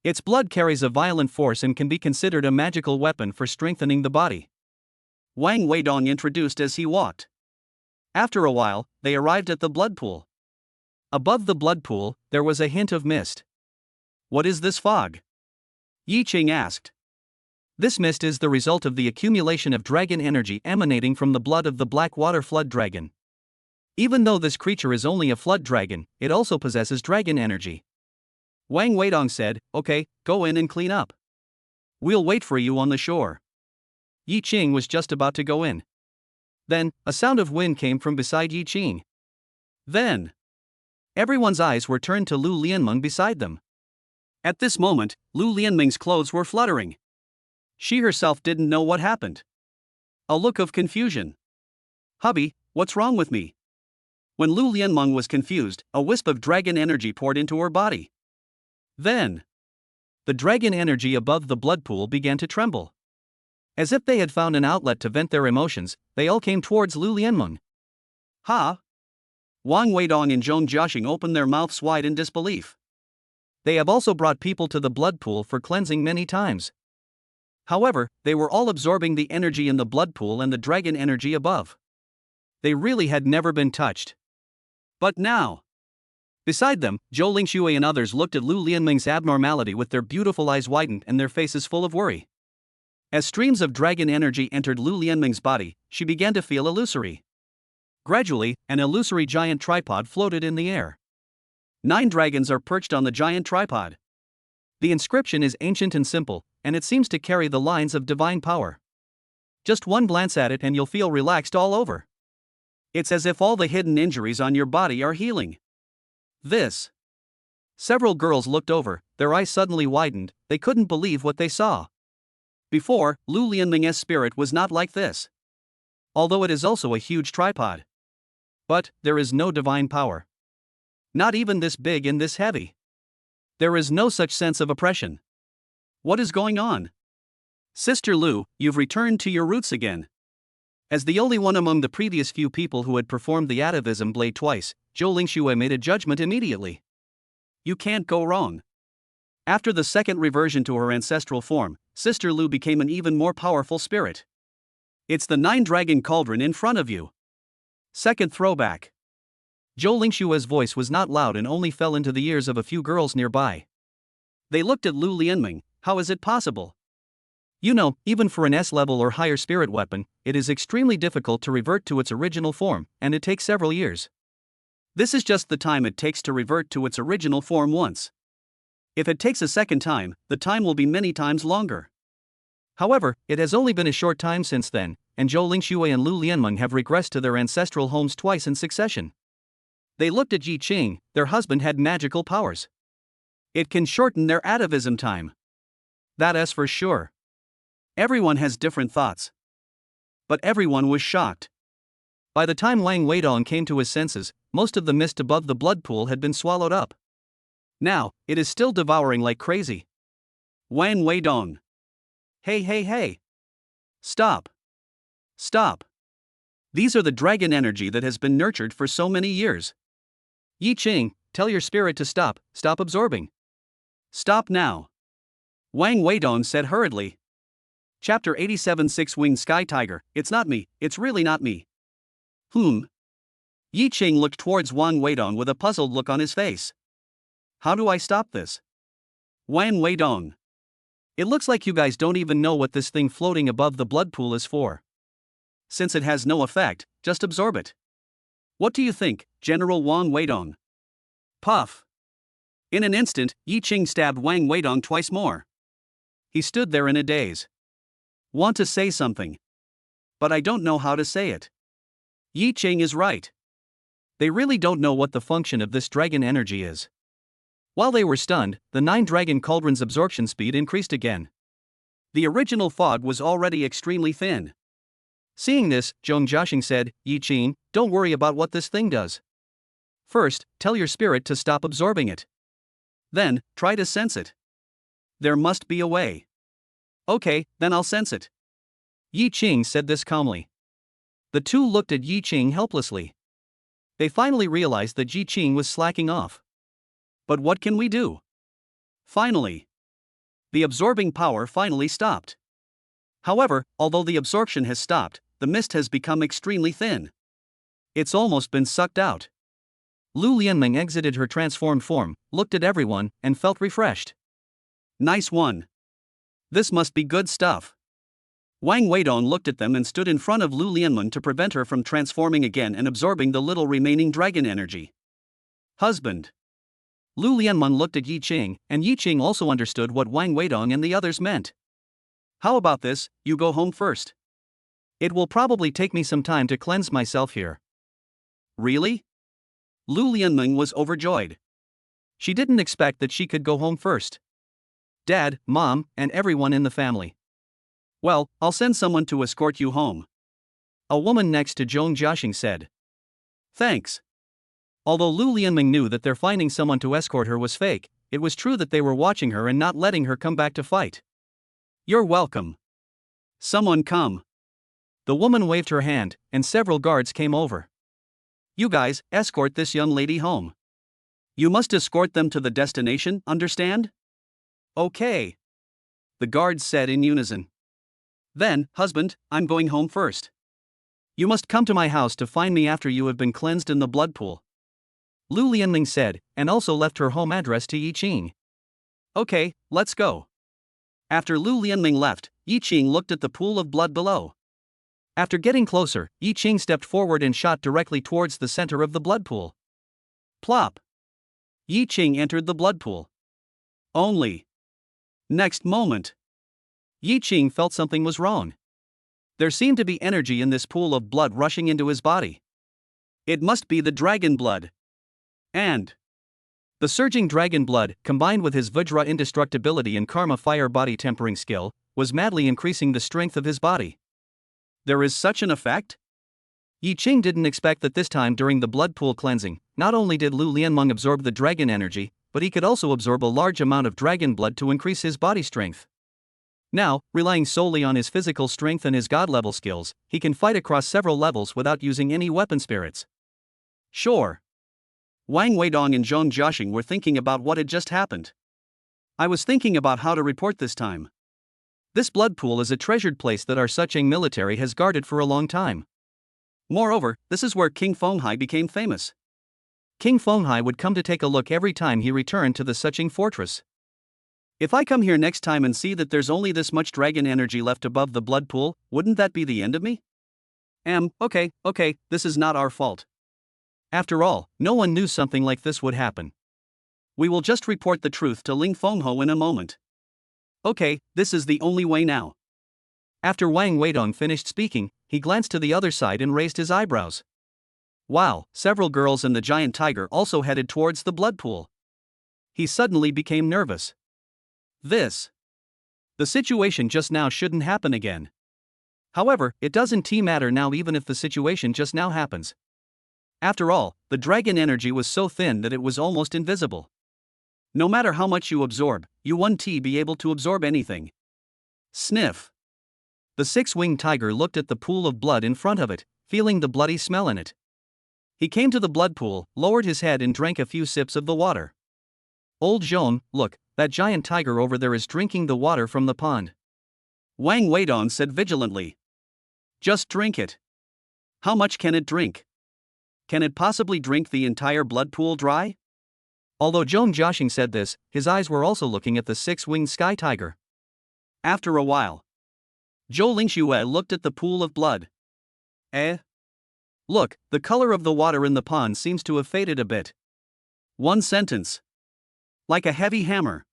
Its blood carries a violent force and can be considered a magical weapon for strengthening the body. Wang Weidong introduced as he walked. After a while, they arrived at the blood pool. Above the blood pool, there was a hint of mist. What is this fog? Yi Qing asked. This mist is the result of the accumulation of dragon energy emanating from the blood of the black water flood dragon. Even though this creature is only a flood dragon, it also possesses dragon energy. Wang Weidong said, okay, go in and clean up. We'll wait for you on the shore. Yi Qing was just about to go in. Then, a sound of wind came from beside Yi Qing. Then, everyone's eyes were turned to Lu Lianmeng beside them. At this moment, Lu Lianmeng's clothes were fluttering. She herself didn't know what happened. A look of confusion. Hubby, what's wrong with me? When Lu Lianmeng was confused, a wisp of dragon energy poured into her body. Then, the dragon energy above the blood pool began to tremble. As if they had found an outlet to vent their emotions, they all came towards Lu Lianmeng. Ha! Wang Weidong and Zhong Jiaxing opened their mouths wide in disbelief. They have also brought people to the blood pool for cleansing many times. However, they were all absorbing the energy in the blood pool and the dragon energy above. They really had never been touched. But now, beside them, Zhou Lingxue and others looked at Lu Lianmeng's abnormality with their beautiful eyes widened and their faces full of worry. As streams of dragon energy entered Lu Lianmeng's body, she began to feel illusory. Gradually, an illusory giant tripod floated in the air. 9 dragons are perched on the giant tripod. The inscription is ancient and simple, and it seems to carry the lines of divine power. Just one glance at it and you'll feel relaxed all over. It's as if all the hidden injuries on your body are healing. This. Several girls looked over, their eyes suddenly widened, they couldn't believe what they saw. Before, Lu Lianmeng's spirit was not like this. Although it is also a huge tripod. But, there is no divine power. Not even this big and this heavy. There is no such sense of oppression. What is going on? Sister Lu, you've returned to your roots again. As the only one among the previous few people who had performed the atavism blade twice, Zhou Lingxue made a judgment immediately. You can't go wrong. After the second reversion to her ancestral form, Sister Lu became an even more powerful spirit. It's the 9-dragon cauldron in front of you. Second throwback. Zhou Lingxue's voice was not loud and only fell into the ears of a few girls nearby. They looked at Lu Lianmeng. How is it possible? You know, even for an S-level or higher spirit weapon, it is extremely difficult to revert to its original form, and it takes several years. This is just the time it takes to revert to its original form once. If it takes a second time, the time will be many times longer. However, it has only been a short time since then, and Zhou Lingxue and Lu Lianmeng have regressed to their ancestral homes twice in succession. They looked at Yi Qing, their husband had magical powers. It can shorten their atavism time. That is for sure. Everyone has different thoughts. But everyone was shocked. By the time Wang Weidong came to his senses, most of the mist above the blood pool had been swallowed up. Now, it is still devouring like crazy. Wang Weidong. Hey. Stop. Stop. These are the dragon energy that has been nurtured for so many years. Yi Qing, tell your spirit to stop absorbing. Stop now. Wang Weidong said hurriedly. Chapter 87 Six-Winged Sky Tiger, it's not me, it's really not me. Yi Qing looked towards Wang Weidong with a puzzled look on his face. How do I stop this? Wang Weidong. It looks like you guys don't even know what this thing floating above the blood pool is for. Since it has no effect, just absorb it. What do you think, General Wang Weidong? Puff. In an instant, Yi Qing stabbed Wang Weidong twice more. He stood there in a daze. Want to say something? but I don't know how to say it. Yi Ching is right. They really don't know what the function of this dragon energy is. While they were stunned, the 9 dragon cauldron's absorption speed increased again. The original fog was already extremely thin. Seeing this, Zhong Jiaxing said, Yi Qing, don't worry about what this thing does. First, tell your spirit to stop absorbing it. Then, try to sense it. There must be a way. Okay, then I'll sense it. Yi Qing said this calmly. The two looked at Yi Qing helplessly. They finally realized that Yi Qing was slacking off. But what can we do? Finally, the absorbing power finally stopped. However, although the absorption has stopped, the mist has become extremely thin. It's almost been sucked out. Lu Lianming exited her transformed form, looked at everyone, and felt refreshed. Nice one. This must be good stuff. Wang Weidong looked at them and stood in front of Lu Lianming to prevent her from transforming again and absorbing the little remaining dragon energy. Husband. Lu Lianming looked at Yi Qing, and Yi Qing also understood what Wang Weidong and the others meant. How about this, you go home first? It will probably take me some time to cleanse myself here. Really? Lu Lianming was overjoyed. She didn't expect that she could go home first. Dad, Mom, and everyone in the family. Well, I'll send someone to escort you home. A woman next to Zhong Jiaxing said. Thanks. Although Lu Lianming knew that their finding someone to escort her was fake, it was true that they were watching her and not letting her come back to fight. You're welcome. Someone come. The woman waved her hand, and several guards came over. You guys, escort this young lady home. You must escort them to the destination, understand? Okay. The guards said in unison. Then, husband, I'm going home first. You must come to my house to find me after you have been cleansed in the blood pool. Lu Lianming said, and also left her home address to Yi Qing. Okay, let's go. After Lu Lianming left, Yi Qing looked at the pool of blood below. After getting closer, Yi Qing stepped forward and shot directly towards the center of the blood pool. Plop! Yi Qing entered the blood pool. Only. Next moment, Yi Qing felt something was wrong. There seemed to be energy in this pool of blood rushing into his body. It must be the dragon blood. And the surging dragon blood, combined with his Vajra indestructibility and Karma fire body tempering skill, was madly increasing the strength of his body. There is such an effect? Yi Qing didn't expect that this time during the blood pool cleansing, not only did Lu Lianmeng absorb the dragon energy, but he could also absorb a large amount of dragon blood to increase his body strength. Now, relying solely on his physical strength and his god-level skills, he can fight across several levels without using any weapon spirits. Sure. Wang Weidong and Zhong Jiaxing were thinking about what had just happened. I was thinking about how to report this time. This blood pool is a treasured place that our Sucheng military has guarded for a long time. Moreover, this is where King Fenghai became famous. King Fenghai would come to take a look every time he returned to the Sucheng fortress. If I come here next time and see that there's only this much dragon energy left above the blood pool, wouldn't that be the end of me? Okay, this is not our fault. After all, no one knew something like this would happen. We will just report the truth to Ling Fengho in a moment. Okay, this is the only way now. After Wang Weidong finished speaking, he glanced to the other side and raised his eyebrows. Wow, several girls and the giant tiger also headed towards the blood pool. He suddenly became nervous. The situation just now shouldn't happen again. However, it doesn't matter now even if the situation just now happens. After all, the dragon energy was so thin that it was almost invisible. No matter how much you absorb, you won't be able to absorb anything. Sniff. The six-winged tiger looked at the pool of blood in front of it, feeling the bloody smell in it. He came to the blood pool, lowered his head and drank a few sips of the water. Old Zhong, look, that giant tiger over there is drinking the water from the pond. Wang Weidong said vigilantly. Just drink it. How much can it drink? Can it possibly drink the entire blood pool dry? Although Zhong Jiaxing said this, his eyes were also looking at the six-winged sky tiger. After a while, Zhou Lingxue looked at the pool of blood. Look, the color of the water in the pond seems to have faded a bit. One sentence. Like a heavy hammer.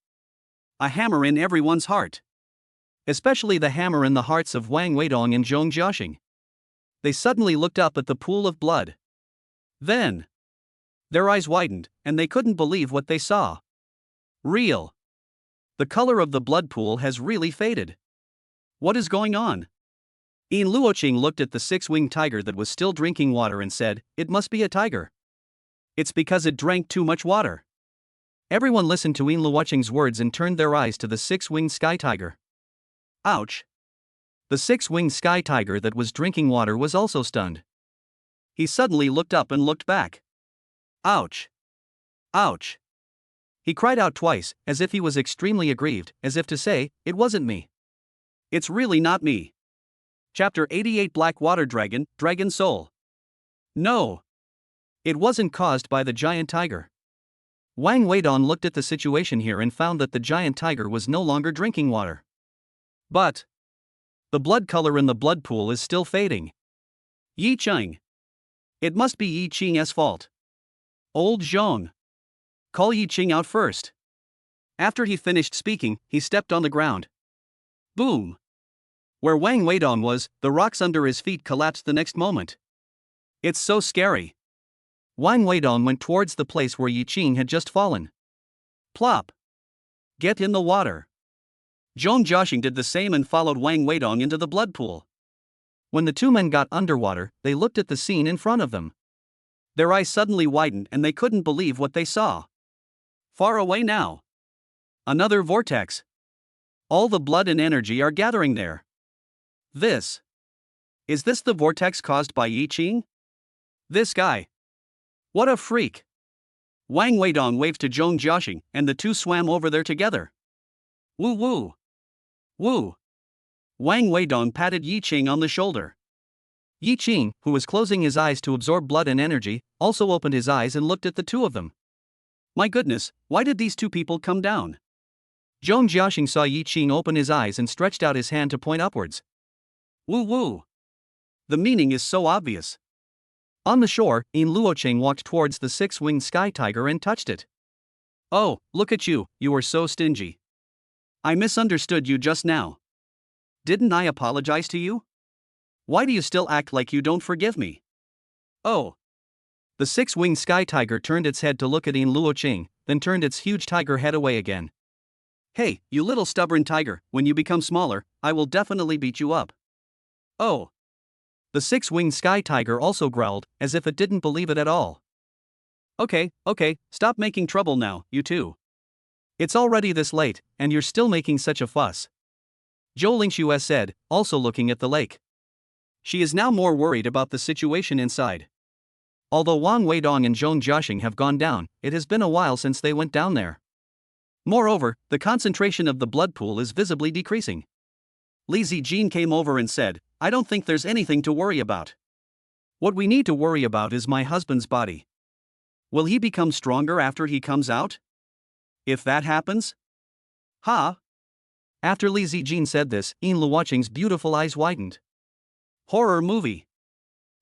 A hammer in everyone's heart. Especially the hammer in the hearts of Wang Weidong and Zhong Jiaxing. They suddenly looked up at the pool of blood. Then, their eyes widened, and they couldn't believe what they saw. Real. The color of the blood pool has really faded. What is going on? Yin Luoqing looked at the six-winged tiger that was still drinking water and said, "It must be a tiger. It's because it drank too much water." Everyone listened to Yin Luoqing's words and turned their eyes to the six-winged sky tiger. Ouch! The six-winged sky tiger that was drinking water was also stunned. He suddenly looked up and looked back. Ouch! Ouch! He cried out twice, as if he was extremely aggrieved, as if to say, "It wasn't me. It's really not me." Chapter 88 Black Water Dragon, Dragon Soul. No! It wasn't caused by the giant tiger. Wang Weidong looked at the situation here and found that the giant tiger was no longer drinking water. But the blood color in the blood pool is still fading. Yi Cheng. It must be Yi Qing's fault. Old Zhong. Call Yi Qing out first. After he finished speaking, he stepped on the ground. Boom! Where Wang Weidong was, the rocks under his feet collapsed the next moment. It's so scary. Wang Weidong went towards the place where Yi Qing had just fallen. Plop! Get in the water. Zhong Jiaxing did the same and followed Wang Weidong into the blood pool. When the two men got underwater, they looked at the scene in front of them. Their eyes suddenly widened and they couldn't believe what they saw. Far away now. Another vortex. All the blood and energy are gathering there. Is this the vortex caused by Yi Qing? This guy. What a freak. Wang Weidong waved to Zhong Jiaxing, and the two swam over there together. Woo woo. Woo. Wang Weidong patted Yi Qing on the shoulder. Yi Qing, who was closing his eyes to absorb blood and energy, also opened his eyes and looked at the two of them. My goodness, why did these two people come down? Zhong Jiaxing saw Yi Qing open his eyes and stretched out his hand to point upwards. Woo woo. The meaning is so obvious. On the shore, Yin Luoqing walked towards the six-winged sky tiger and touched it. Oh, look at you, you are so stingy. I misunderstood you just now. Didn't I apologize to you? Why do you still act like you don't forgive me? Oh. The six-winged sky tiger turned its head to look at Yin Luoqing, then turned its huge tiger head away again. Hey, you little stubborn tiger, when you become smaller, I will definitely beat you up. Oh. The six-winged sky tiger also growled, as if it didn't believe it at all. Okay, stop making trouble now, you two. It's already this late, and you're still making such a fuss. Zhou Lingxue said, also looking at the lake. She is now more worried about the situation inside. Although Wang Weidong and Zhong Jiaxing have gone down, it has been a while since they went down there. Moreover, the concentration of the blood pool is visibly decreasing. Li Zijin came over and said, I don't think there's anything to worry about. What we need to worry about is my husband's body. Will he become stronger after he comes out? If that happens? Ha! After Li Zijin said this, Yin Luoqing's beautiful eyes widened. Horror movie.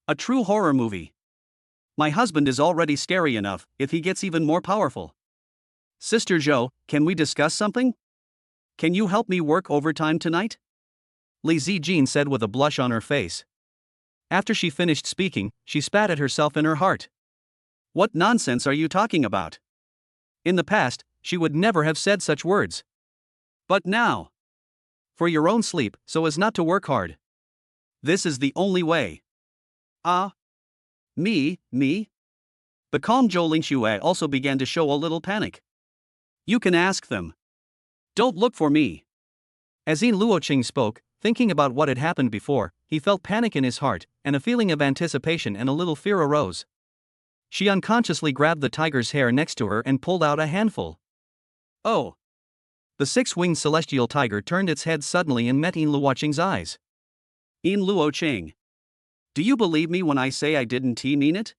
A true horror movie. My husband is already scary enough, if he gets even more powerful. Sister Zhou, can we discuss something? Can you help me work overtime tonight? Li Zijin said with a blush on her face. After she finished speaking, she spat at herself in her heart. What nonsense are you talking about? In the past, she would never have said such words. But now. For your own sleep, so as not to work hard. This is the only way. Me? The calm Zhou Lingxue also began to show a little panic. You can ask them. Don't look for me. As Yin Luoqing spoke, thinking about what had happened before, he felt panic in his heart, and a feeling of anticipation and a little fear arose. She unconsciously grabbed the tiger's hair next to her and pulled out a handful. Oh! The six-winged celestial tiger turned its head suddenly and met Yin Luoqing's eyes. Yin Luoqing. Do you believe me when I say I didn't mean it?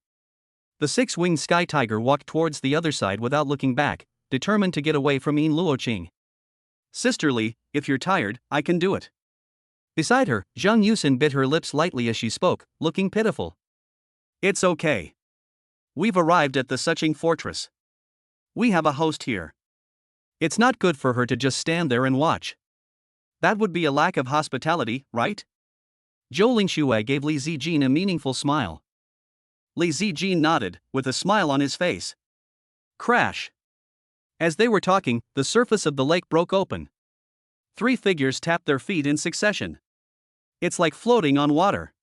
The six-winged sky tiger walked towards the other side without looking back, determined to get away from Yin Luoqing. Sisterly, if you're tired, I can do it. Beside her, Zhang Yusin bit her lips lightly as she spoke, looking pitiful. It's okay. We've arrived at the Suching Fortress. We have a host here. It's not good for her to just stand there and watch. That would be a lack of hospitality, right? Zhou Lingxue gave Li Zijin a meaningful smile. Li Zijin nodded, with a smile on his face. Crash! As they were talking, the surface of the lake broke open. 3 figures tapped their feet in succession. It's like floating on water.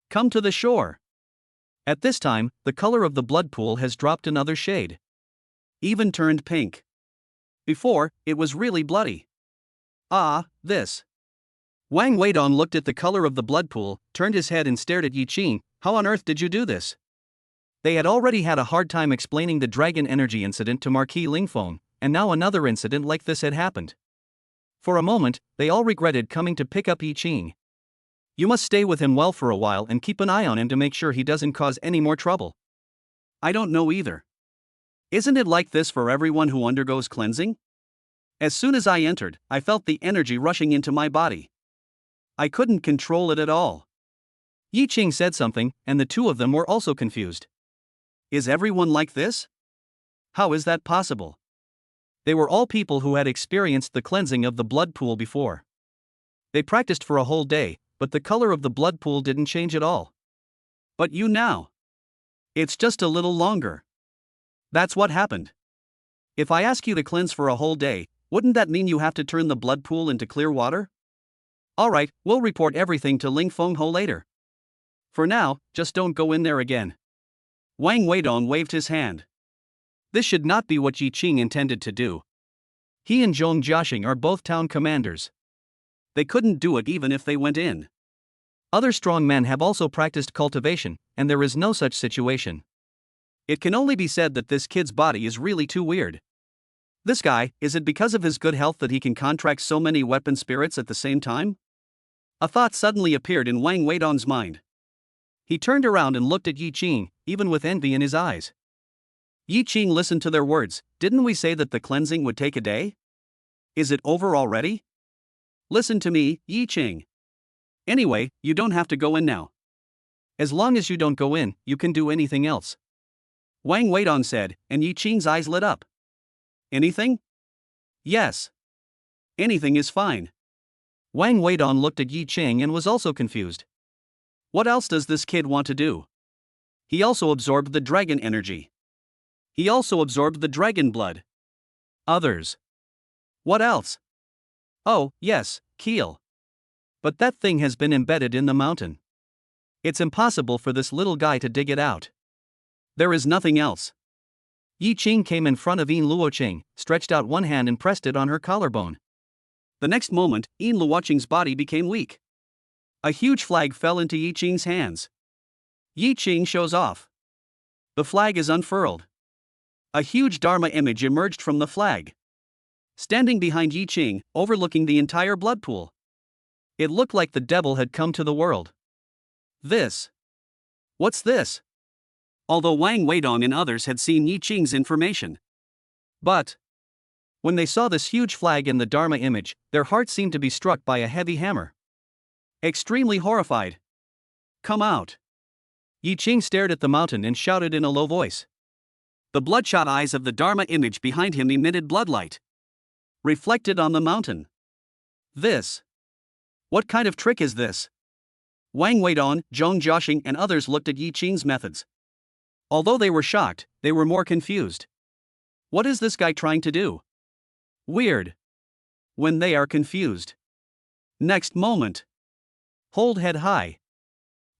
Come to the shore. At this time, the color of the blood pool has dropped another shade. Even turned pink. Before, it was really bloody. This. Wang Weidong looked at the color of the blood pool, turned his head and stared at Yi Qing. How on earth did you do this? They had already had a hard time explaining the dragon energy incident to Marquis Lingfeng, and now another incident like this had happened. For a moment, they all regretted coming to pick up Yi Qing. You must stay with him well for a while and keep an eye on him to make sure he doesn't cause any more trouble. I don't know either. Isn't it like this for everyone who undergoes cleansing? As soon as I entered, I felt the energy rushing into my body. I couldn't control it at all. Yi Qing said something, and the two of them were also confused. Is everyone like this? How is that possible? They were all people who had experienced the cleansing of the blood pool before. They practiced for a whole day, but the color of the blood pool didn't change at all. But you now. It's just a little longer. That's what happened. If I ask you to cleanse for a whole day, wouldn't that mean you have to turn the blood pool into clear water? Alright, we'll report everything to Ling Fengho later. For now, just don't go in there again. Wang Weidong waved his hand. This should not be what Yi Qing intended to do. He and Zhong Jiaxing are both town commanders. They couldn't do it even if they went in. Other strong men have also practiced cultivation, and there is no such situation. It can only be said that this kid's body is really too weird. This guy, is it because of his good health that he can contract so many weapon spirits at the same time? A thought suddenly appeared in Wang Weidong's mind. He turned around and looked at Yi Qing, even with envy in his eyes. Yi Qing listened to their words. Didn't we say that the cleansing would take a day? Is it over already? Listen to me, Yi Qing. Anyway, you don't have to go in now. As long as you don't go in, you can do anything else. Wang Weidong said, and Yi Qing's eyes lit up. Anything? Yes. Anything is fine. Wang Weidong looked at Yi Qing and was also confused. What else does this kid want to do? He also absorbed the dragon energy. He also absorbed the dragon blood. Others. What else? Oh, yes, Keel. But that thing has been embedded in the mountain. It's impossible for this little guy to dig it out. There is nothing else. Yi Qing came in front of Yin Luoqing, stretched out one hand and pressed it on her collarbone. The next moment, Yin Luoqing's body became weak. A huge flag fell into Yi Qing's hands. Yi Qing shows off. The flag is unfurled. A huge Dharma image emerged from the flag. Standing behind Yi Qing, overlooking the entire blood pool. It looked like the devil had come to the world. This. What's this? Although Wang Weidong and others had seen Yi Qing's information. But when they saw this huge flag in the Dharma image, their hearts seemed to be struck by a heavy hammer. Extremely horrified. Come out. Yi Qing stared at the mountain and shouted in a low voice. The bloodshot eyes of the Dharma image behind him emitted bloodlight. Reflected on the mountain. This. What kind of trick is this? Wang Weidong, Zhong Jiaxing and others looked at Yi Qing's methods. Although they were shocked, they were more confused. What is this guy trying to do? Weird. When they are confused. Next moment. Hold head high.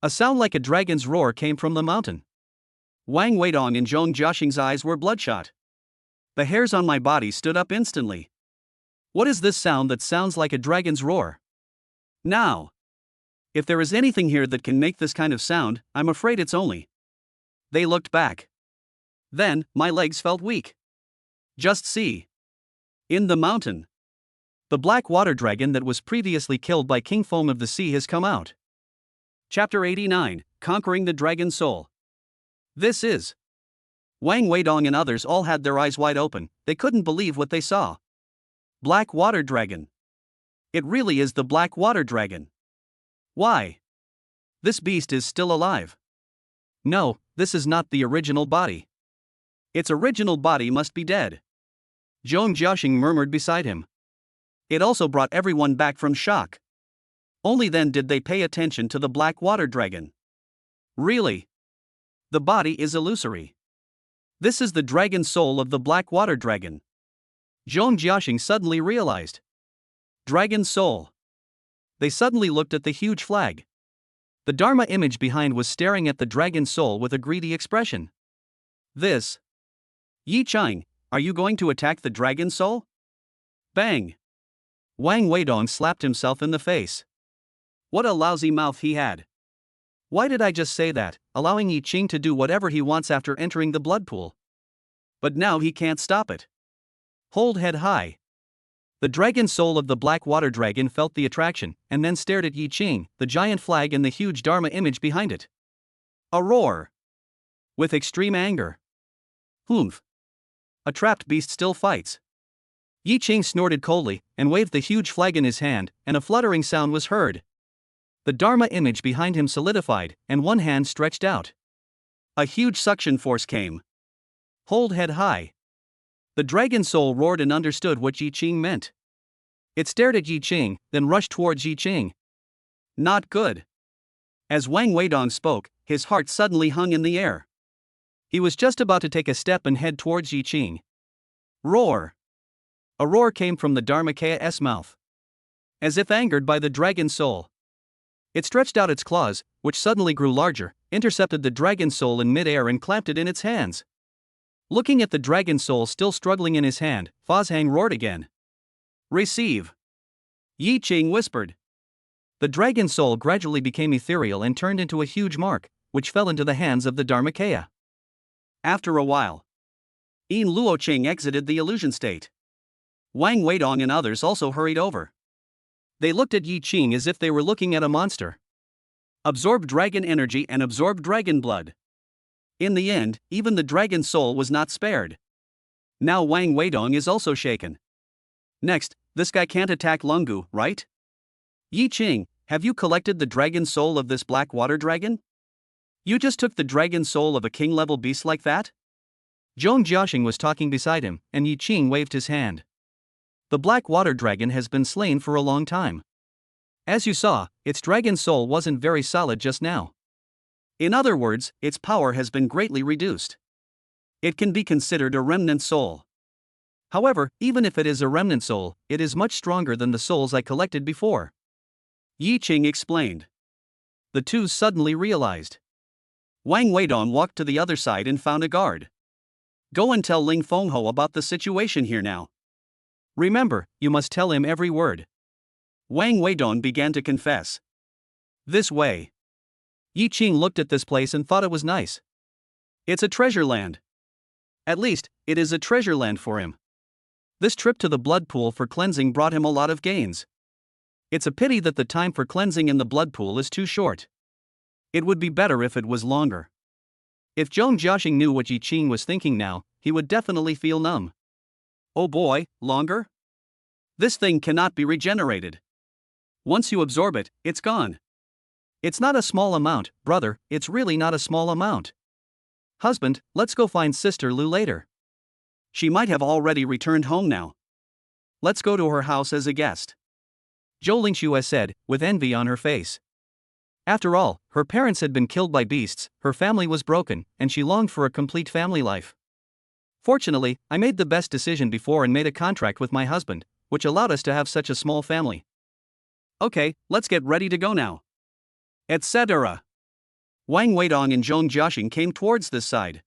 A sound like a dragon's roar came from the mountain. Wang Weidong and Zhong Jiaxing's eyes were bloodshot. The hairs on my body stood up instantly. What is this sound that sounds like a dragon's roar? Now. If there is anything here that can make this kind of sound, I'm afraid it's only. They looked back. Then, my legs felt weak. Just see. In the mountain. The black water dragon that was previously killed by King Foam of the Sea has come out. Chapter 89, Conquering the Dragon Soul. This is. Wang Weidong and others all had their eyes wide open. They couldn't believe what they saw. Black water dragon. It really is the black water dragon. Why? This beast is still alive. No, this is not the original body. Its original body must be dead. Zhong Jiaxing murmured beside him. It also brought everyone back from shock. Only then did they pay attention to the black water dragon. Really? The body is illusory. This is the dragon soul of the black water dragon. Zhong Jiaxing suddenly realized. Dragon soul. They suddenly looked at the huge flag. The Dharma image behind was staring at the dragon soul with a greedy expression. This. Yi Chang, are you going to attack the dragon soul? Bang! Wang Weidong slapped himself in the face. What a lousy mouth he had. Why did I just say that, allowing Yi Qing to do whatever he wants after entering the blood pool? But now he can't stop it. Hold head high. The dragon soul of the black water dragon felt the attraction, and then stared at Yi Qing, the giant flag and the huge Dharma image behind it. A roar. With extreme anger. Humph. A trapped beast still fights. Yi Qing snorted coldly, and waved the huge flag in his hand, and a fluttering sound was heard. The Dharma image behind him solidified, and one hand stretched out. A huge suction force came. Hold head high. The dragon soul roared and understood what Yi Qing meant. It stared at Yi Qing, then rushed towards Yi Qing. Not good. As Wang Weidong spoke, his heart suddenly hung in the air. He was just about to take a step and head towards Yi Qing. Roar. A roar came from the Dharmakaia's mouth. As if angered by the dragon soul. It stretched out its claws, which suddenly grew larger, intercepted the dragon soul in mid-air and clamped it in its hands. Looking at the dragon soul still struggling in his hand, Fozhang roared again. Receive. Yi Qing whispered. The dragon soul gradually became ethereal and turned into a huge mark, which fell into the hands of the Dharmakaya. After a while, Yin Luoqing exited the illusion state. Wang Weidong and others also hurried over. They looked at Yi Qing as if they were looking at a monster. Absorbed dragon energy and absorbed dragon blood. In the end, even the dragon soul was not spared. Now Wang Weidong is also shaken. Next, this guy can't attack Lungu, right? Yi Qing, have you collected the dragon soul of this black water dragon? You just took the dragon soul of a king-level beast like that? Zhong Jiaxing was talking beside him, and Yi Qing waved his hand. The black water dragon has been slain for a long time. As you saw, its dragon soul wasn't very solid just now. In other words, its power has been greatly reduced. It can be considered a remnant soul. However, even if it is a remnant soul, it is much stronger than the souls I collected before. Yi Qing explained. The two suddenly realized. Wang Weidong walked to the other side and found a guard. Go and tell Ling Fengho about the situation here now. Remember, you must tell him every word. Wang Weidong began to confess. This way. Yi Qing looked at this place and thought it was nice. It's a treasure land. At least, it is a treasure land for him. This trip to the blood pool for cleansing brought him a lot of gains. It's a pity that the time for cleansing in the blood pool is too short. It would be better if it was longer. If Zhong Jiaxing knew what Yi Qing was thinking now, he would definitely feel numb. Oh boy, longer? This thing cannot be regenerated. Once you absorb it, it's gone. It's not a small amount, brother, it's really not a small amount. Husband, let's go find Sister Lu later. She might have already returned home now. Let's go to her house as a guest. Zhou Lingxue said, with envy on her face. After all, her parents had been killed by beasts, her family was broken, and she longed for a complete family life. Fortunately, I made the best decision before and made a contract with my husband, which allowed us to have such a small family. Okay, let's get ready to go now. Etc. Wang Weidong and Zhong Jiaxing came towards this side.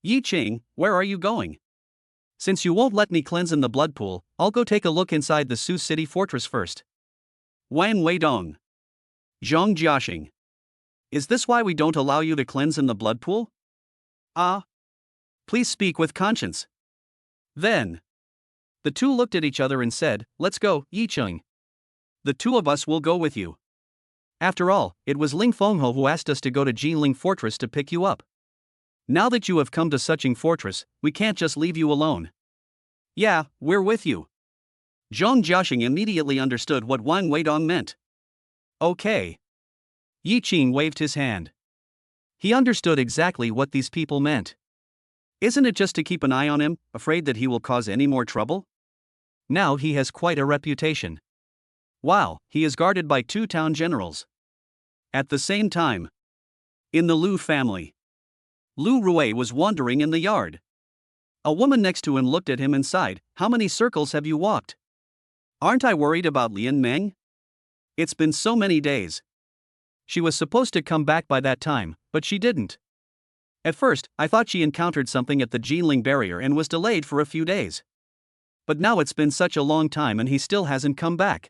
Yi Qing, where are you going? Since you won't let me cleanse in the blood pool, I'll go take a look inside the Su City fortress first. Wang Weidong. Zhong Jiaxing. Is this why we don't allow you to cleanse in the blood pool? Please speak with conscience. Then. The two looked at each other and said, let's go, Yi Qing. The two of us will go with you. After all, it was Ling Fengho who asked us to go to Jinling Fortress to pick you up. Now that you have come to Suching Fortress, we can't just leave you alone. Yeah, we're with you. Zhong Jiaxing immediately understood what Wang Weidong meant. Okay. Yi Qing waved his hand. He understood exactly what these people meant. Isn't it just to keep an eye on him, afraid that he will cause any more trouble? Now he has quite a reputation. Wow, he is guarded by 2 town generals. At the same time, in the Lu family, Lu Rui was wandering in the yard. A woman next to him looked at him and sighed, "How many circles have you walked? Aren't I worried about Lian Meng? It's been so many days." She was supposed to come back by that time, but she didn't. At first, I thought she encountered something at the Jinling barrier and was delayed for a few days. But now it's been such a long time and he still hasn't come back.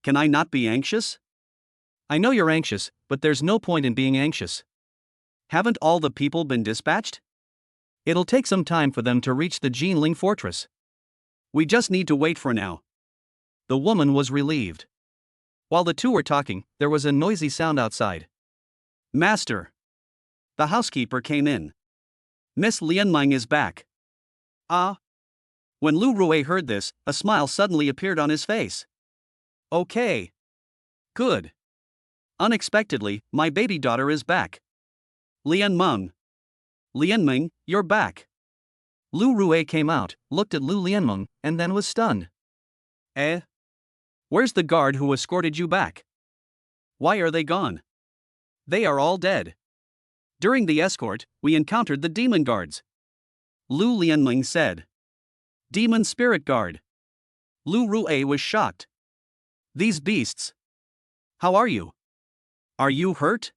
Can I not be anxious? I know you're anxious, but there's no point in being anxious. Haven't all the people been dispatched? It'll take some time for them to reach the Jinling fortress. We just need to wait for now. The woman was relieved. While the two were talking, there was a noisy sound outside. Master. The housekeeper came in. Miss Lianmeng is back. Ah. When Lu Rui heard this, a smile suddenly appeared on his face. Okay. Good. Unexpectedly, my baby daughter is back. Lianmeng. Lianmeng, you're back. Lu Rui came out, looked at Lu Lianmeng, and then was stunned. Eh? Where's the guard who escorted you back? Why are they gone? They are all dead. During the escort, we encountered the demon guards. Lu Lianmeng said. Demon spirit guard. Lu Rui was shocked. These beasts. How are you? Are you hurt?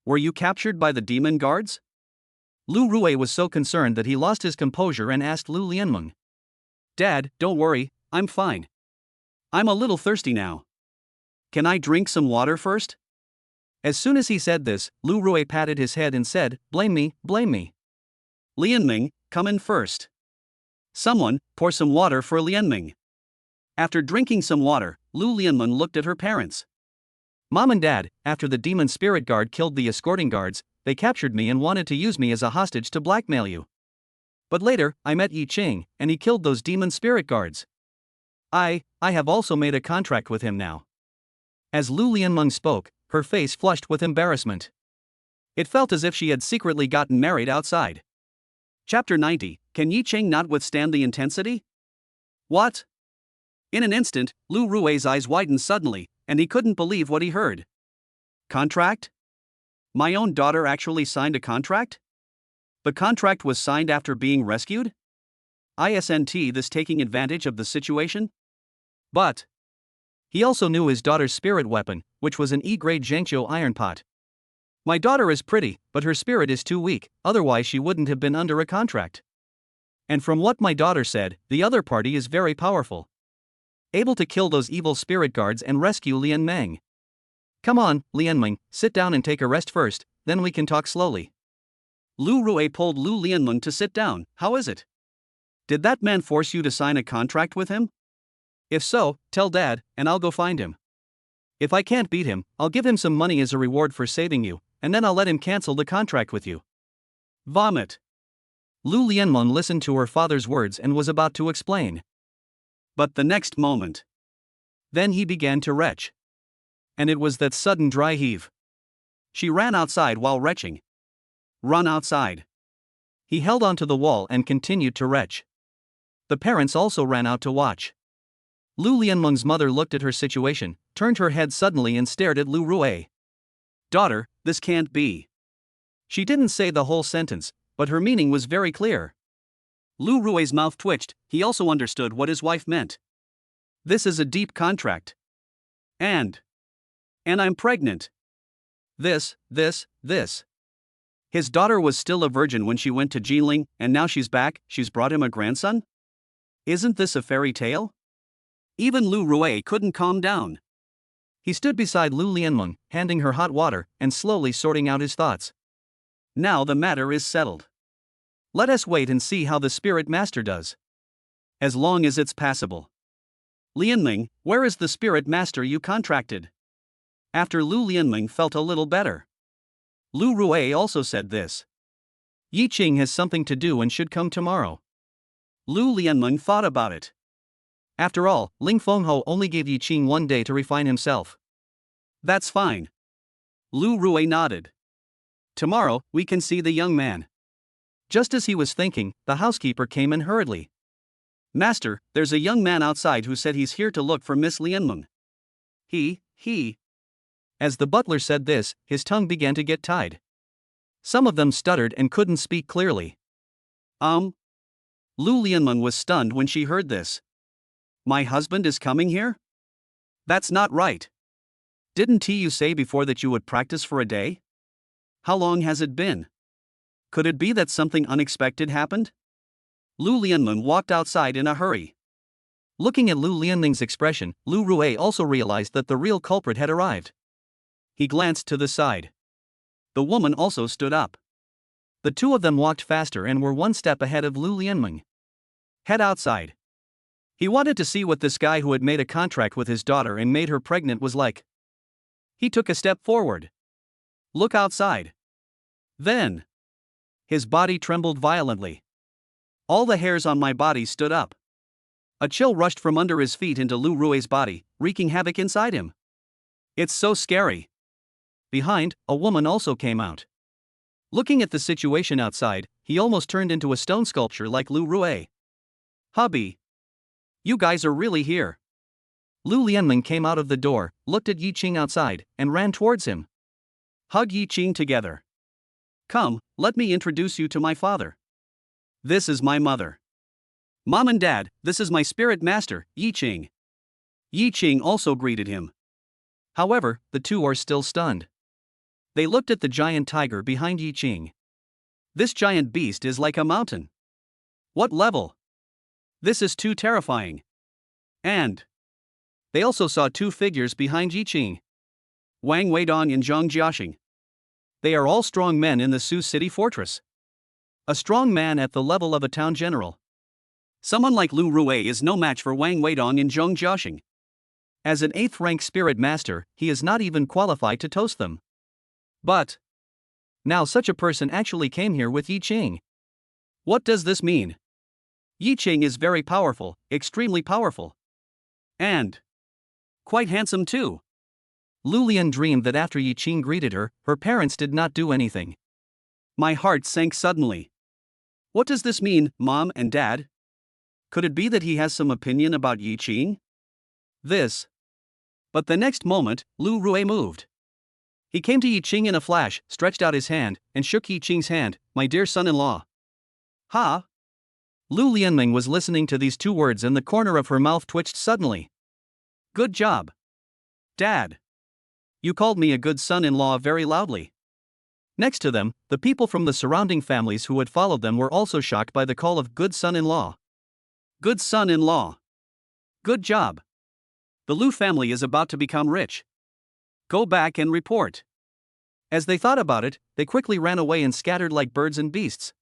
Were you captured by the demon guards? Lu Rui was so concerned that he lost his composure and asked Lu Lianmeng. Dad, don't worry, I'm fine. I'm a little thirsty now. Can I drink some water first? As soon as he said this, Lu Rui patted his head and said, blame me, blame me. Lianmeng, come in first. Someone, pour some water for Lianmeng. After drinking some water, Lu Lianmeng looked at her parents. Mom and Dad, after the demon spirit guard killed the escorting guards, they captured me and wanted to use me as a hostage to blackmail you. But later, I met Yi Qing, and he killed those demon spirit guards. I have also made a contract with him now. As Lu Lianmeng spoke, her face flushed with embarrassment. It felt as if she had secretly gotten married outside. Chapter 90, Can Yi Qing not withstand the intensity? What? In an instant, Lu Rui's eyes widened suddenly, and he couldn't believe what he heard. Contract? My own daughter actually signed a contract? The contract was signed after being rescued? Isn't this taking advantage of the situation? But he also knew his daughter's spirit weapon, which was an E-grade Zhangqiu iron pot. My daughter is pretty, but her spirit is too weak, otherwise she wouldn't have been under a contract. And from what my daughter said, the other party is very powerful. Able to kill those evil spirit guards and rescue Lian Meng. Come on, Lianmeng, sit down and take a rest first, then we can talk slowly. Lu Rui pulled Lu Lianmeng to sit down. How is it? Did that man force you to sign a contract with him? If so, tell Dad, and I'll go find him. If I can't beat him, I'll give him some money as a reward for saving you, and then I'll let him cancel the contract with you. Vomit. Lu Lianmeng listened to her father's words and was about to explain. But the next moment, then he began to retch. And it was that sudden dry heave. She ran outside while retching. Run outside. He held onto the wall and continued to retch. The parents also ran out to watch. Lu Lianmeng's mother looked at her situation, turned her head suddenly and stared at Lu Rui. Daughter, this can't be. She didn't say the whole sentence, but her meaning was very clear. Lu Rui's mouth twitched, he also understood what his wife meant. This is a deep contract. And I'm pregnant. This. His daughter was still a virgin when she went to Jinling, and now she's back, she's brought him a grandson? Isn't this a fairy tale? Even Lu Rui couldn't calm down. He stood beside Lu Lianmeng, handing her hot water, and slowly sorting out his thoughts. Now the matter is settled. Let us wait and see how the spirit master does. As long as it's passable. Lianmeng, where is the spirit master you contracted? After Lu Lianmeng felt a little better. Lu Rui also said this. Yi Qing has something to do and should come tomorrow. Lu Lianmeng thought about it. After all, Ling Fengho only gave Yi Qing 1 day to refine himself. That's fine. Lu Rui nodded. Tomorrow, we can see the young man. Just as he was thinking, the housekeeper came in hurriedly. Master, there's a young man outside who said he's here to look for Miss Lianmeng. he. As the butler said this, his tongue began to get tied. Some of them stuttered and couldn't speak clearly. Lu Lianmeng was stunned when she heard this. My husband is coming here? That's not right. Didn't you say before that you would practice for a day? How long has it been? Could it be that something unexpected happened? Lu Lianmeng walked outside in a hurry. Looking at Lu Lianmeng's expression, Lu Rui also realized that the real culprit had arrived. He glanced to the side. The woman also stood up. The two of them walked faster and were one step ahead of Lu Lianmeng. Head outside. He wanted to see what this guy who had made a contract with his daughter and made her pregnant was like. He took a step forward. Look outside. Then. His body trembled violently. All the hairs on my body stood up. A chill rushed from under his feet into Lu Rui's body, wreaking havoc inside him. It's so scary. Behind, a woman also came out. Looking at the situation outside, he almost turned into a stone sculpture like Lu Rui. Hubby. You guys are really here. Lu Lianmeng came out of the door, looked at Yi Qing outside, and ran towards him. Hug Yi Qing together. Come, let me introduce you to my father. This is my mother. Mom and Dad, this is my spirit master, Yi Qing. Yi Qing also greeted him. However, the two are still stunned. They looked at the giant tiger behind Yi Qing. This giant beast is like a mountain. What level? This is too terrifying. And they also saw two figures behind Yi Qing. Wang Weidong and Zhang Jiaxing. They are all strong men in the Su City fortress. A strong man at the level of a town general. Someone like Lu Rui is no match for Wang Weidong and Zhang Jiaxing. As an 8th rank spirit master, he is not even qualified to toast them. But now such a person actually came here with Yi Qing. What does this mean? Yi Qing is very powerful, extremely powerful. And quite handsome too. Lu Lian dreamed that after Yi Qing greeted her, her parents did not do anything. My heart sank suddenly. What does this mean, Mom and Dad? Could it be that he has some opinion about Yi Qing? But the next moment, Lu Rui moved. He came to Yi Qing in a flash, stretched out his hand, and shook Yi Qing's hand, my dear son-in-law. Ha! Lu Lianmeng was listening to these two words and the corner of her mouth twitched suddenly. Good job. Dad. You called me a good son-in-law very loudly. Next to them, the people from the surrounding families who had followed them were also shocked by the call of good son-in-law. Good son-in-law. Good job. The Lu family is about to become rich. Go back and report. As they thought about it, they quickly ran away and scattered like birds and beasts.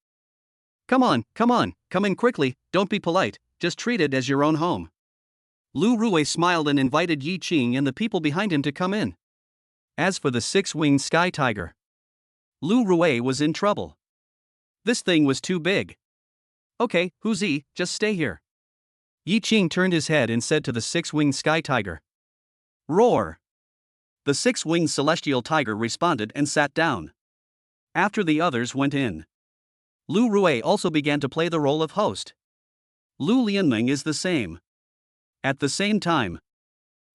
Come on, come in quickly, don't be polite, just treat it as your own home. Lu Rui smiled and invited Yi Qing and the people behind him to come in. As for the 6-winged sky tiger, Lu Rui was in trouble. This thing was too big. Okay, Huzi, just stay here. Yi Qing turned his head and said to the 6-winged sky tiger. Roar. The 6-winged celestial tiger responded and sat down. After the others went in, Lu Rui also began to play the role of host. Lu Lianmeng is the same. At the same time,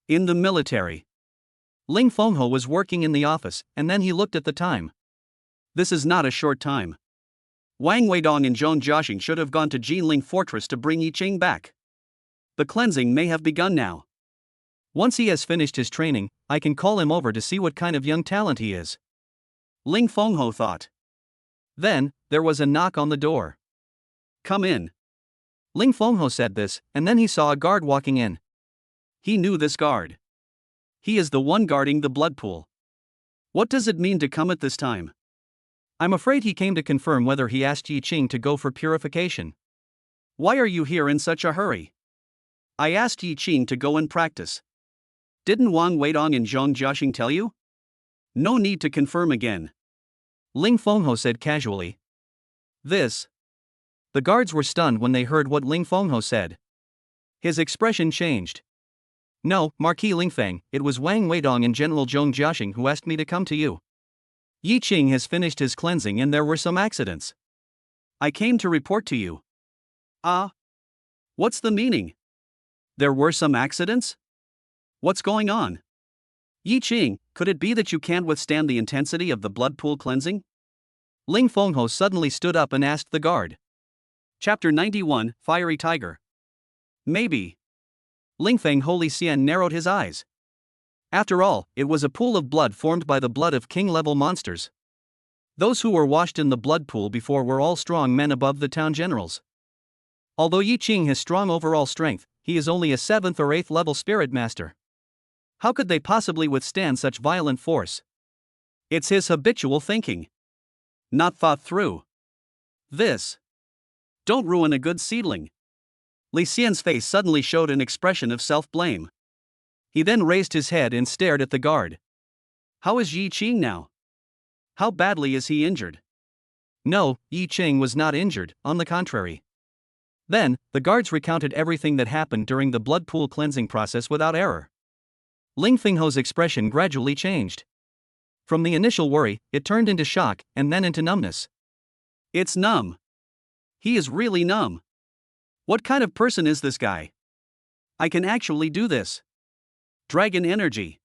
in the military, Ling Fenghe was working in the office, and then he looked at the time. This is not a short time. Wang Weidong and Zhang Jiaxing should have gone to Jinling Fortress to bring Yi Qing back. The cleansing may have begun now. Once he has finished his training, I can call him over to see what kind of young talent he is. Ling Fenghe thought. Then, there was a knock on the door. Come in. Ling Fenghe said this, and then he saw a guard walking in. He knew this guard. He is the one guarding the blood pool. What does it mean to come at this time? I'm afraid he came to confirm whether he asked Yi Qing to go for purification. Why are you here in such a hurry? I asked Yi Qing to go and practice. Didn't Wang Weidong and Zhang Jiaxing tell you? No need to confirm again. Ling Fenghe said casually. The guards were stunned when they heard what Ling Fenghe said. His expression changed. No, Marquis Lingfeng, it was Wang Weidong and General Zhang Jiaxing who asked me to come to you. Yi Qing has finished his cleansing and there were some accidents. I came to report to you. What's the meaning? There were some accidents? What's going on? Yi Qing, could it be that you can't withstand the intensity of the blood pool cleansing? Ling Fengho suddenly stood up and asked the guard. Chapter 91, Fiery Tiger. Maybe. Ling Feng Holy Xian narrowed his eyes. After all, it was a pool of blood formed by the blood of king-level monsters. Those who were washed in the blood pool before were all strong men above the town generals. Although Yi Qing has strong overall strength, he is only a 7th or 8th level spirit master. How could they possibly withstand such violent force? It's his habitual thinking. Not thought through. This. Don't ruin a good seedling. Li Xian's face suddenly showed an expression of self-blame. He then raised his head and stared at the guard. How is Yi Qing now? How badly is he injured? No, Yi Qing was not injured, on the contrary. Then, the guards recounted everything that happened during the blood pool cleansing process without error. Ling Fengho's expression gradually changed. From the initial worry, it turned into shock, and then into numbness. It's numb. He is really numb. What kind of person is this guy? I can actually do this. Dragon energy.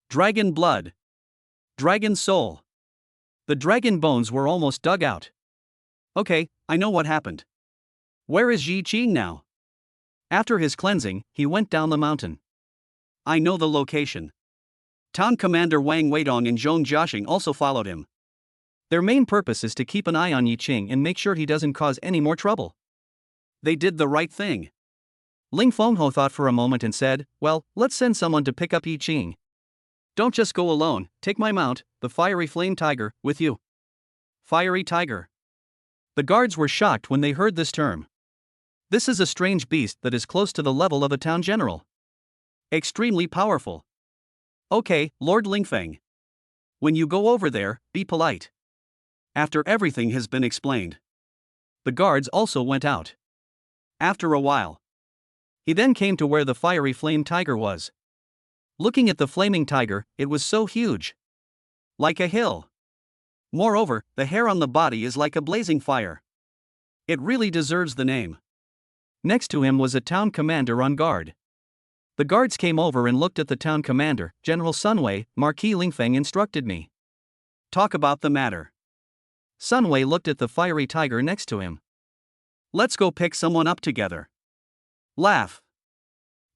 Dragon blood. Dragon soul. The dragon bones were almost dug out. Okay, I know what happened. Where is Yi Qing now? After his cleansing, he went down the mountain. I know the location. Town Commander Wang Weidong and Zhong Jiaxing also followed him. Their main purpose is to keep an eye on Yi Qing and make sure he doesn't cause any more trouble. They did the right thing. Ling Fengho thought for a moment and said, well, let's send someone to pick up Yi Qing. Don't just go alone, take my mount, the fiery flame tiger, with you. Fiery tiger. The guards were shocked when they heard this term. This is a strange beast that is close to the level of a town general. Extremely powerful. Okay, Lord Lingfeng. When you go over there, be polite. After everything has been explained. The guards also went out. After a while, he then came to where the fiery flame tiger was. Looking at the flaming tiger, it was so huge. Like a hill. Moreover, the hair on the body is like a blazing fire. It really deserves the name. Next to him was a town commander on guard. The guards came over and looked at the town commander. General Sunwei, Marquis Lingfeng instructed me. Talk about the matter. Sunwei looked at the fiery tiger next to him. Let's go pick someone up together. Laugh.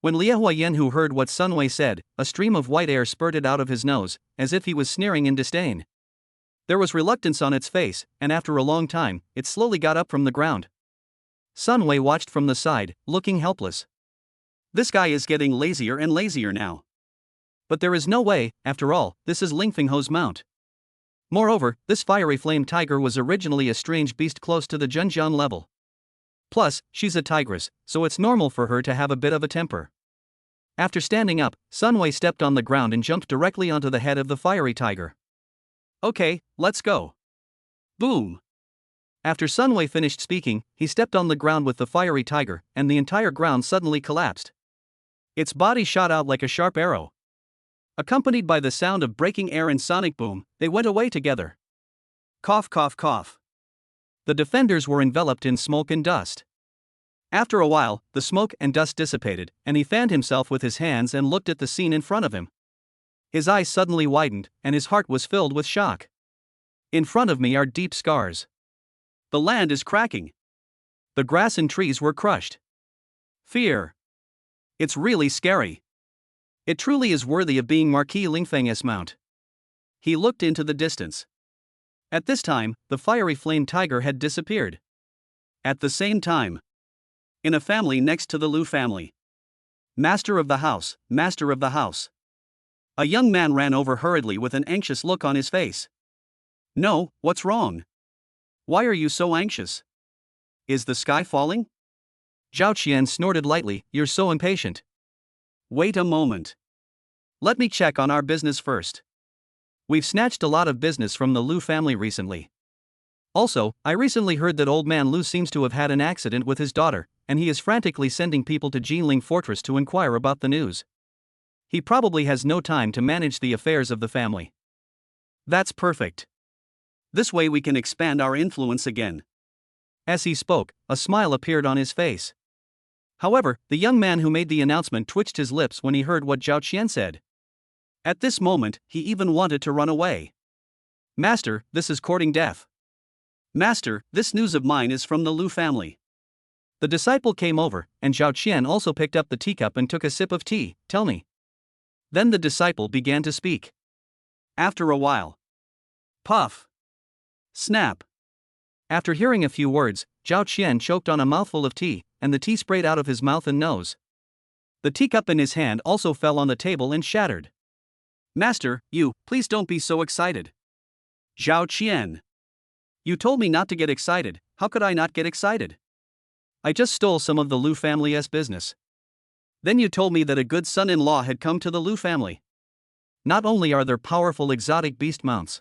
When Liu Huayanhu heard what Sunwei said, a stream of white air spurted out of his nose, as if he was sneering in disdain. There was reluctance on its face, and after a long time, it slowly got up from the ground. Sunwei watched from the side, looking helpless. This guy is getting lazier and lazier now. But there is no way, after all, this is Ling Fengho's mount. Moreover, this fiery flame tiger was originally a strange beast close to the Zhenjiang level. Plus, she's a tigress, so it's normal for her to have a bit of a temper. After standing up, Sunwei stepped on the ground and jumped directly onto the head of the fiery tiger. Okay, let's go. Boom. After Sunwei finished speaking, he stepped on the ground with the fiery tiger, and the entire ground suddenly collapsed. Its body shot out like a sharp arrow. Accompanied by the sound of breaking air and sonic boom, they went away together. Cough, cough, cough. The defenders were enveloped in smoke and dust. After a while, the smoke and dust dissipated, and he fanned himself with his hands and looked at the scene in front of him. His eyes suddenly widened, and his heart was filled with shock. In front of me are deep scars. The land is cracking. The grass and trees were crushed. Fear. It's really scary. It truly is worthy of being Marquis Lingfeng's mount. He looked into the distance. At this time, the fiery flame tiger had disappeared. At the same time, in a family next to the Lu family. Master of the house, master of the house. A young man ran over hurriedly with an anxious look on his face. No, what's wrong? Why are you so anxious? Is the sky falling? Zhao Qian snorted lightly, you're so impatient. Wait a moment. Let me check on our business first. We've snatched a lot of business from the Lu family recently. Also, I recently heard that old man Lu seems to have had an accident with his daughter, and he is frantically sending people to Jinling Fortress to inquire about the news. He probably has no time to manage the affairs of the family. That's perfect. This way we can expand our influence again. As he spoke, a smile appeared on his face. However, the young man who made the announcement twitched his lips when he heard what Zhao Qian said. At this moment, he even wanted to run away. Master, this is courting death. Master, this news of mine is from the Lu family. The disciple came over, and Zhao Qian also picked up the teacup and took a sip of tea. Tell me. Then the disciple began to speak. After a while. Puff. Snap. After hearing a few words, Zhao Qian choked on a mouthful of tea, and the tea sprayed out of his mouth and nose. The teacup in his hand also fell on the table and shattered. Master, please don't be so excited. Zhao Qian. You told me not to get excited, how could I not get excited? I just stole some of the Lu family's business. Then you told me that a good son-in-law had come to the Lu family. Not only are there powerful exotic beast mounts.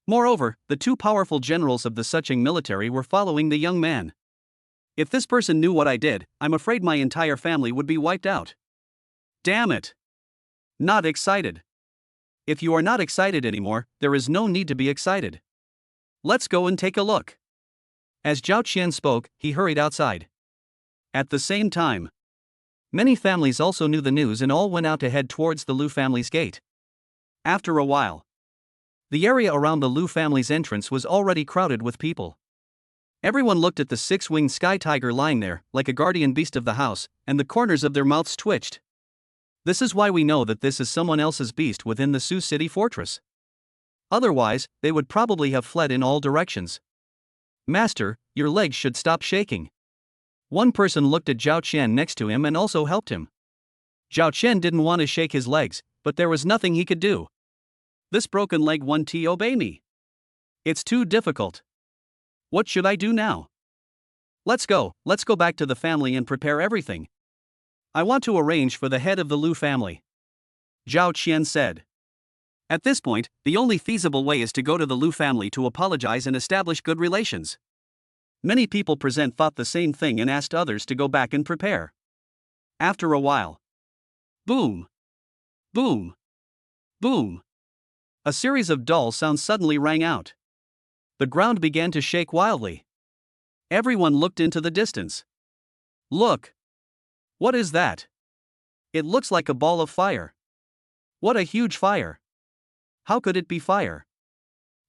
Moreover, the two powerful generals of the Suqing military were following the young man. If this person knew what I did, I'm afraid my entire family would be wiped out. Damn it! Not excited. If you are not excited anymore, there is no need to be excited. Let's go and take a look. As Zhao Qian spoke, he hurried outside. At the same time, many families also knew the news and all went out to head towards the Lu family's gate. After a while, the area around the Lu family's entrance was already crowded with people. Everyone looked at the six-winged sky tiger lying there, like a guardian beast of the house, and the corners of their mouths twitched. This is why we know that this is someone else's beast within the Su City fortress. Otherwise, they would probably have fled in all directions. Master, your legs should stop shaking. One person looked at Zhao Qian next to him and also helped him. Zhao Qian didn't want to shake his legs, but there was nothing he could do. This broken leg won't obey me. It's too difficult. What should I do now? Let's go back to the family and prepare everything. I want to arrange for the head of the Lu family. Zhao Qian said. At this point, the only feasible way is to go to the Lu family to apologize and establish good relations. Many people present thought the same thing and asked others to go back and prepare. After a while. Boom. Boom. Boom. A series of dull sounds suddenly rang out. The ground began to shake wildly. Everyone looked into the distance. Look. What is that? It looks like a ball of fire. What a huge fire. How could it be fire?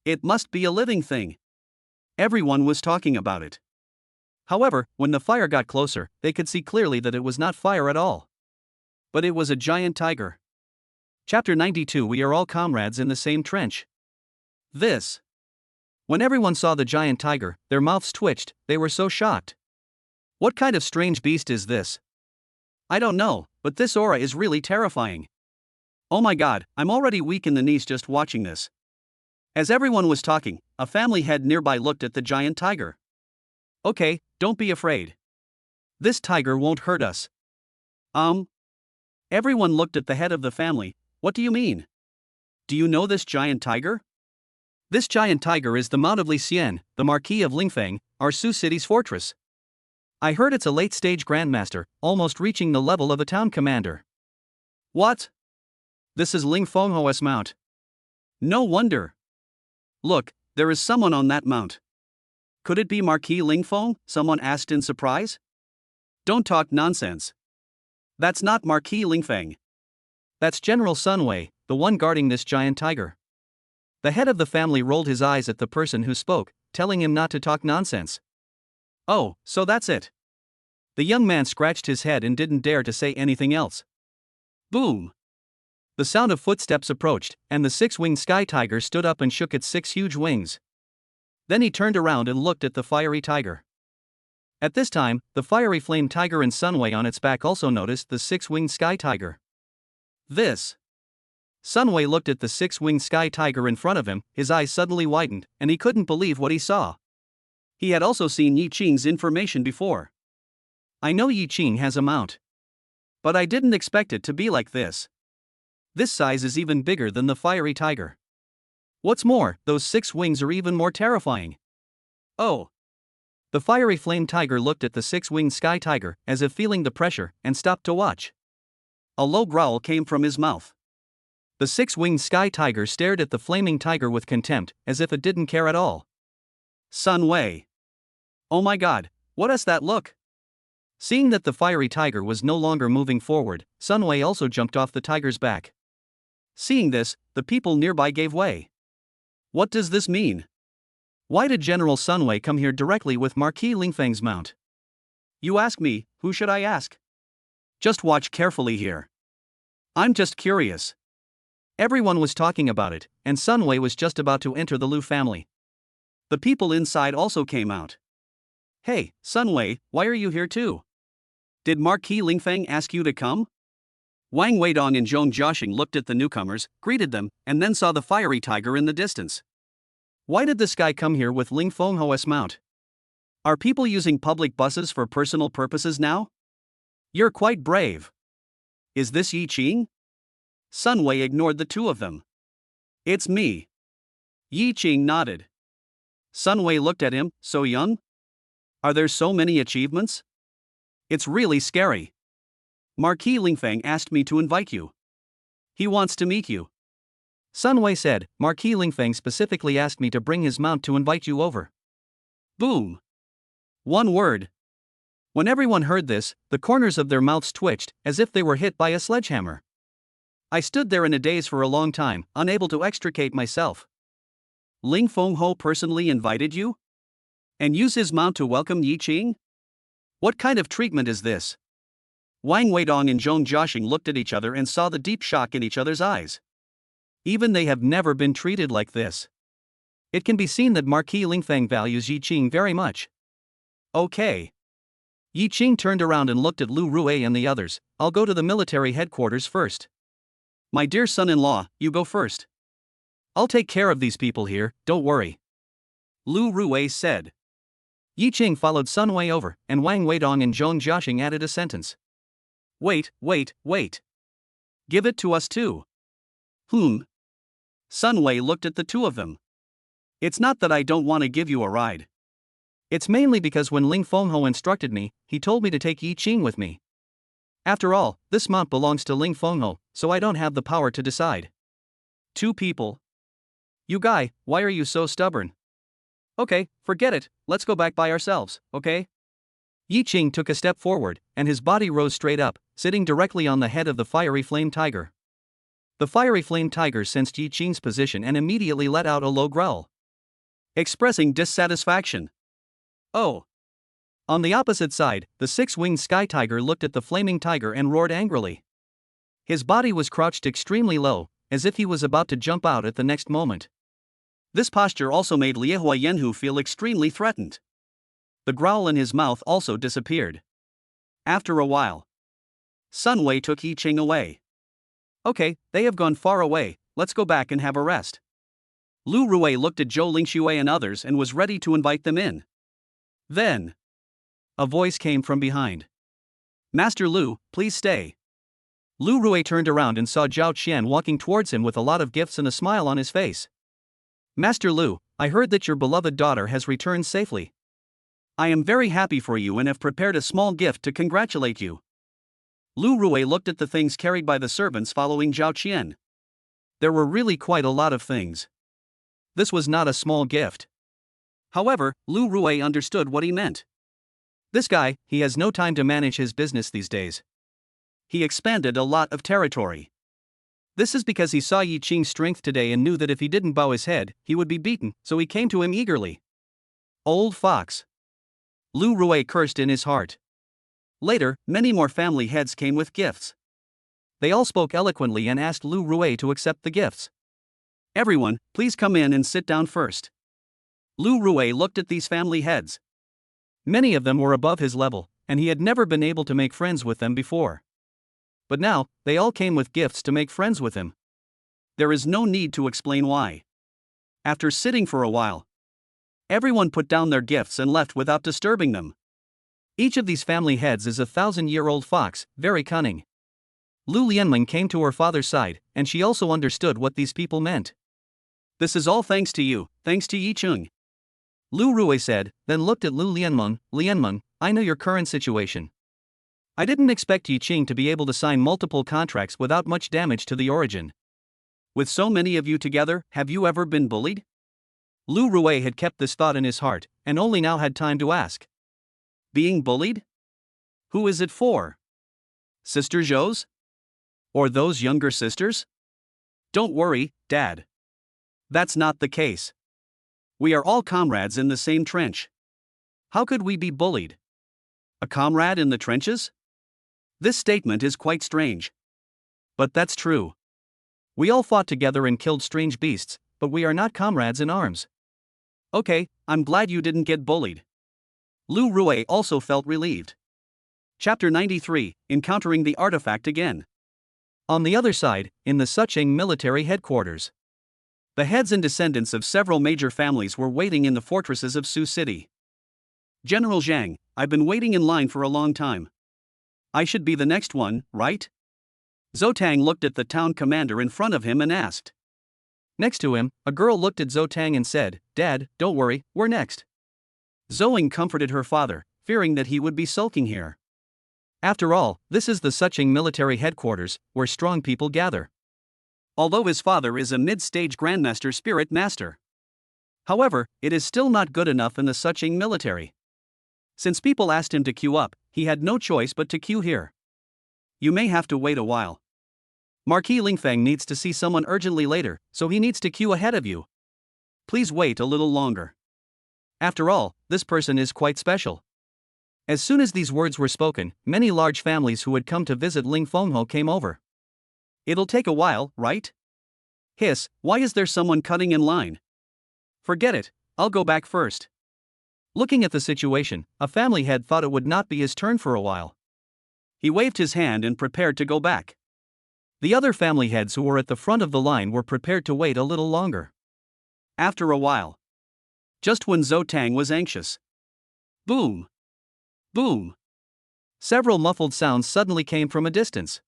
It must be a living thing. Everyone was talking about it. However, when the fire got closer, they could see clearly that it was not fire at all. But it was a giant tiger. Chapter 92. We are all comrades in the same trench. This. When everyone saw the giant tiger, their mouths twitched, they were so shocked. What kind of strange beast is this? I don't know, but this aura is really terrifying. Oh my god, I'm already weak in the knees just watching this. As everyone was talking, a family head nearby looked at the giant tiger. Okay, don't be afraid. This tiger won't hurt us. Everyone looked at the head of the family. What do you mean? Do you know this giant tiger? This giant tiger is the Mount of Li Xian, the Marquis of Lingfeng, our Su City's fortress. I heard it's a late-stage grandmaster, almost reaching the level of a town commander. What? This is Ling Fenghuo's mount. No wonder. Look, there is someone on that mount. Could it be Marquis Lingfeng? Someone asked in surprise. Don't talk nonsense. That's not Marquis Lingfeng. That's General Sun Wei, the one guarding this giant tiger. The head of the family rolled his eyes at the person who spoke, telling him not to talk nonsense. Oh, so that's it. The young man scratched his head and didn't dare to say anything else. Boom. The sound of footsteps approached, and the six-winged sky tiger stood up and shook its 6 huge wings. Then he turned around and looked at the fiery tiger. At this time, the fiery flame tiger and Sunway on its back also noticed the 6-winged sky tiger. This. Sunway looked at the 6-winged sky tiger in front of him, his eyes suddenly widened, and he couldn't believe what he saw. He had also seen Yi Qing's information before. I know Yi Qing has a mount. But I didn't expect it to be like this. This size is even bigger than the fiery tiger. What's more, those 6 wings are even more terrifying. Oh. The fiery flame tiger looked at the 6-winged sky tiger, as if feeling the pressure, and stopped to watch. A low growl came from his mouth. The 6-winged sky tiger stared at the flaming tiger with contempt, as if it didn't care at all. Sun Wei. Oh my god, what is that look? Seeing that the fiery tiger was no longer moving forward, Sun Wei also jumped off the tiger's back. Seeing this, the people nearby gave way. What does this mean? Why did General Sunway come here directly with Marquis Lingfeng's mount? You ask me, who should I ask? Just watch carefully here. I'm just curious. Everyone was talking about it, and Sunway was just about to enter the Lu family. The people inside also came out. Hey, Sunway, why are you here too? Did Marquis Lingfeng ask you to come? Wang Weidong and Zhong Jiaxing looked at the newcomers, greeted them, and then saw the fiery tiger in the distance. Why did this guy come here with Ling Fengho's mount? Are people using public buses for personal purposes now? You're quite brave. Is this Yi Qing? Sunway ignored the two of them. It's me. Yi Qing nodded. Sunway looked at him, so young? Are there so many achievements? It's really scary. Marquis Lingfeng asked me to invite you. He wants to meet you. Sunway said, Marquis Lingfeng specifically asked me to bring his mount to invite you over. Boom. One word. When everyone heard this, the corners of their mouths twitched, as if they were hit by a sledgehammer. I stood there in a daze for a long time, unable to extricate myself. Ling Fengho personally invited you? And use his mount to welcome Yi Qing? What kind of treatment is this? Wang Weidong and Zhong Jiaxing looked at each other and saw the deep shock in each other's eyes. Even they have never been treated like this. It can be seen that Marquis Lingfeng values Yi Qing very much. Okay. Yi Qing turned around and looked at Lu Rui and the others. I'll go to the military headquarters first. My dear son-in-law, you go first. I'll take care of these people here, don't worry. Lu Rui said. Yi Qing followed Sunway over, and Wang Weidong and Zhong Jiaxing added a sentence. Wait. Give it to us too. Sunway looked at the two of them. It's not that I don't want to give you a ride. It's mainly because when Ling Fengho instructed me, he told me to take Yi Qing with me. After all, this mount belongs to Ling Fengho, so I don't have the power to decide. Two people. You guy, why are you so stubborn? Okay, forget it, let's go back by ourselves, okay? Yi Qing took a step forward, and his body rose straight up, sitting directly on the head of the fiery flame tiger. The fiery flame tiger sensed Yi Qing's position and immediately let out a low growl, expressing dissatisfaction. Oh. On the opposite side, the six-winged sky tiger looked at the flaming tiger and roared angrily. His body was crouched extremely low, as if he was about to jump out at the next moment. This posture also made Liehua Yanhu feel extremely threatened. The growl in his mouth also disappeared. After a while, Sunway took Yi Qing away. Okay, they have gone far away, let's go back and have a rest. Lu Rui looked at Zhou Lingxue and others and was ready to invite them in. Then, a voice came from behind. Master Lu, please stay. Lu Rui turned around and saw Zhao Qian walking towards him with a lot of gifts and a smile on his face. Master Lu, I heard that your beloved daughter has returned safely. I am very happy for you and have prepared a small gift to congratulate you. Lu Rui looked at the things carried by the servants following Zhao Qian. There were really quite a lot of things. This was not a small gift. However, Lu Rui understood what he meant. This guy, he has no time to manage his business these days. He expanded a lot of territory. This is because he saw Yi Qing's strength today and knew that if he didn't bow his head, he would be beaten, so he came to him eagerly. Old fox. Lu Rui cursed in his heart. Later, many more family heads came with gifts. They all spoke eloquently and asked Lu Rui to accept the gifts. Everyone, please come in and sit down first. Lu Rui looked at these family heads. Many of them were above his level, and he had never been able to make friends with them before. But now, they all came with gifts to make friends with him. There is no need to explain why. After sitting for a while, everyone put down their gifts and left without disturbing them. Each of these family heads is a 1,000-year-old fox, very cunning. Lu Lianming came to her father's side, and she also understood what these people meant. This is all thanks to you, thanks to Yi Qing. Lu Rui said, then looked at Lu Lianmeng. Lianmeng, I know your current situation. I didn't expect Yi Qing to be able to sign multiple contracts without much damage to the origin. With so many of you together, have you ever been bullied? Lu Rui had kept this thought in his heart, and only now had time to ask. Being bullied? Who is it for? Sister Zhou's? Or those younger sisters? Don't worry, Dad. That's not the case. We are all comrades in the same trench. How could we be bullied? A comrade in the trenches? This statement is quite strange. But that's true. We all fought together and killed strange beasts, but we are not comrades in arms. Okay, I'm glad you didn't get bullied. Lu Rui also felt relieved. Chapter 93, Encountering the Artifact Again. On the other side, in the Sucheng military headquarters, the heads and descendants of several major families were waiting in the fortresses of Su City. General Zhang, I've been waiting in line for a long time. I should be the next one, right? Zotang looked at the town commander in front of him and asked. Next to him, a girl looked at Zotang and said, Dad, don't worry, we're next. Zoing comforted her father, fearing that he would be sulking here. After all, this is the Sucheng military headquarters, where strong people gather. Although his father is a mid-stage Grandmaster Spirit Master. However, it is still not good enough in the Sucheng military. Since people asked him to queue up, he had no choice but to queue here. You may have to wait a while. Marquis Lingfeng needs to see someone urgently later, so he needs to queue ahead of you. Please wait a little longer. After all, this person is quite special. As soon as these words were spoken, many large families who had come to visit Ling Fengho came over. It'll take a while, right? Hiss, why is there someone cutting in line? Forget it, I'll go back first. Looking at the situation, a family head thought it would not be his turn for a while. He waved his hand and prepared to go back. The other family heads who were at the front of the line were prepared to wait a little longer. After a while, just when Zotang was anxious, boom! Boom! Several muffled sounds suddenly came from a distance.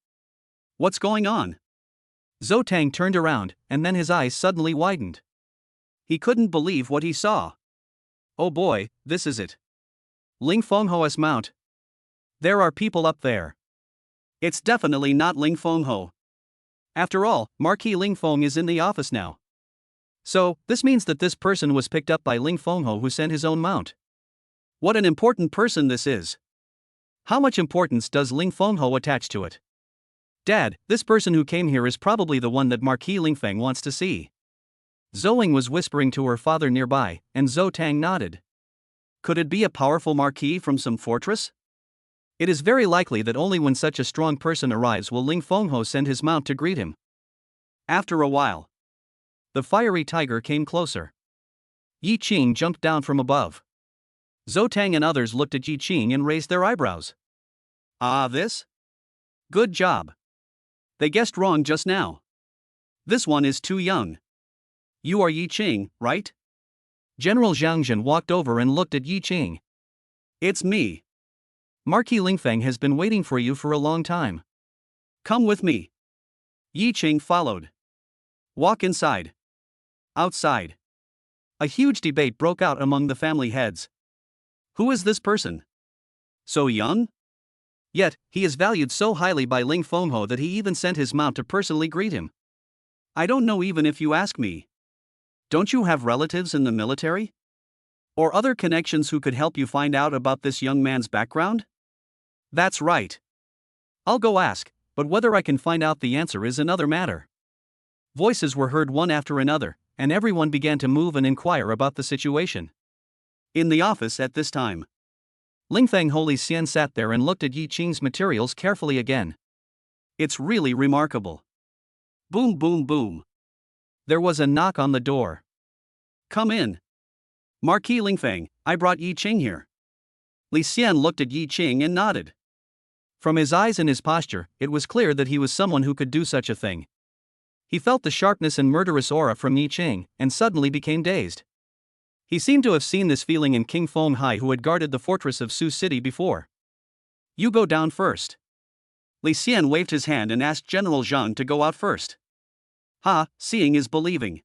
What's going on? Zotang turned around, and then his eyes suddenly widened. He couldn't believe what he saw. Oh boy, this is it. Ling Fengho's mount. There are people up there. It's definitely not Ling Fengho. After all, Marquis Ling Feng is in the office now. So, this means that this person was picked up by Ling Fengho, who sent his own mount. What an important person this is. How much importance does Ling Fengho attach to it? Dad, this person who came here is probably the one that Marquis Lingfeng wants to see. Zoing was whispering to her father nearby, and Zotang nodded. Could it be a powerful marquis from some fortress? It is very likely that only when such a strong person arrives will Ling Fengho send his mount to greet him. After a while, the fiery tiger came closer. Yi Qing jumped down from above. Zotang and others looked at Yi Qing and raised their eyebrows. Ah, this? Good job. They guessed wrong just now. This one is too young. You are Yi Qing, right? General Zhang Jin walked over and looked at Yi Qing. It's me. Marquis Lingfeng has been waiting for you for a long time. Come with me. Yi Qing followed. Walk inside. Outside. A huge debate broke out among the family heads. Who is this person? So young? Yet, he is valued so highly by Ling Fengho that he even sent his mount to personally greet him. I don't know even if you ask me. Don't you have relatives in the military? Or other connections who could help you find out about this young man's background? That's right. I'll go ask, but whether I can find out the answer is another matter. Voices were heard one after another, and everyone began to move and inquire about the situation. In the office at this time, Lingfeng Holy Xian sat there and looked at Yi Qing's materials carefully again. It's really remarkable. Boom, boom, boom. There was a knock on the door. Come in. Marquis Lingfeng, I brought Yi Qing here. Li Xian looked at Yi Qing and nodded. From his eyes and his posture, it was clear that he was someone who could do such a thing. He felt the sharpness and murderous aura from Yi Qing, and suddenly became dazed. He seemed to have seen this feeling in King Feng Hai, who had guarded the fortress of Su City before. You go down first. Li Xian waved his hand and asked General Zhang to go out first. Ha, seeing is believing.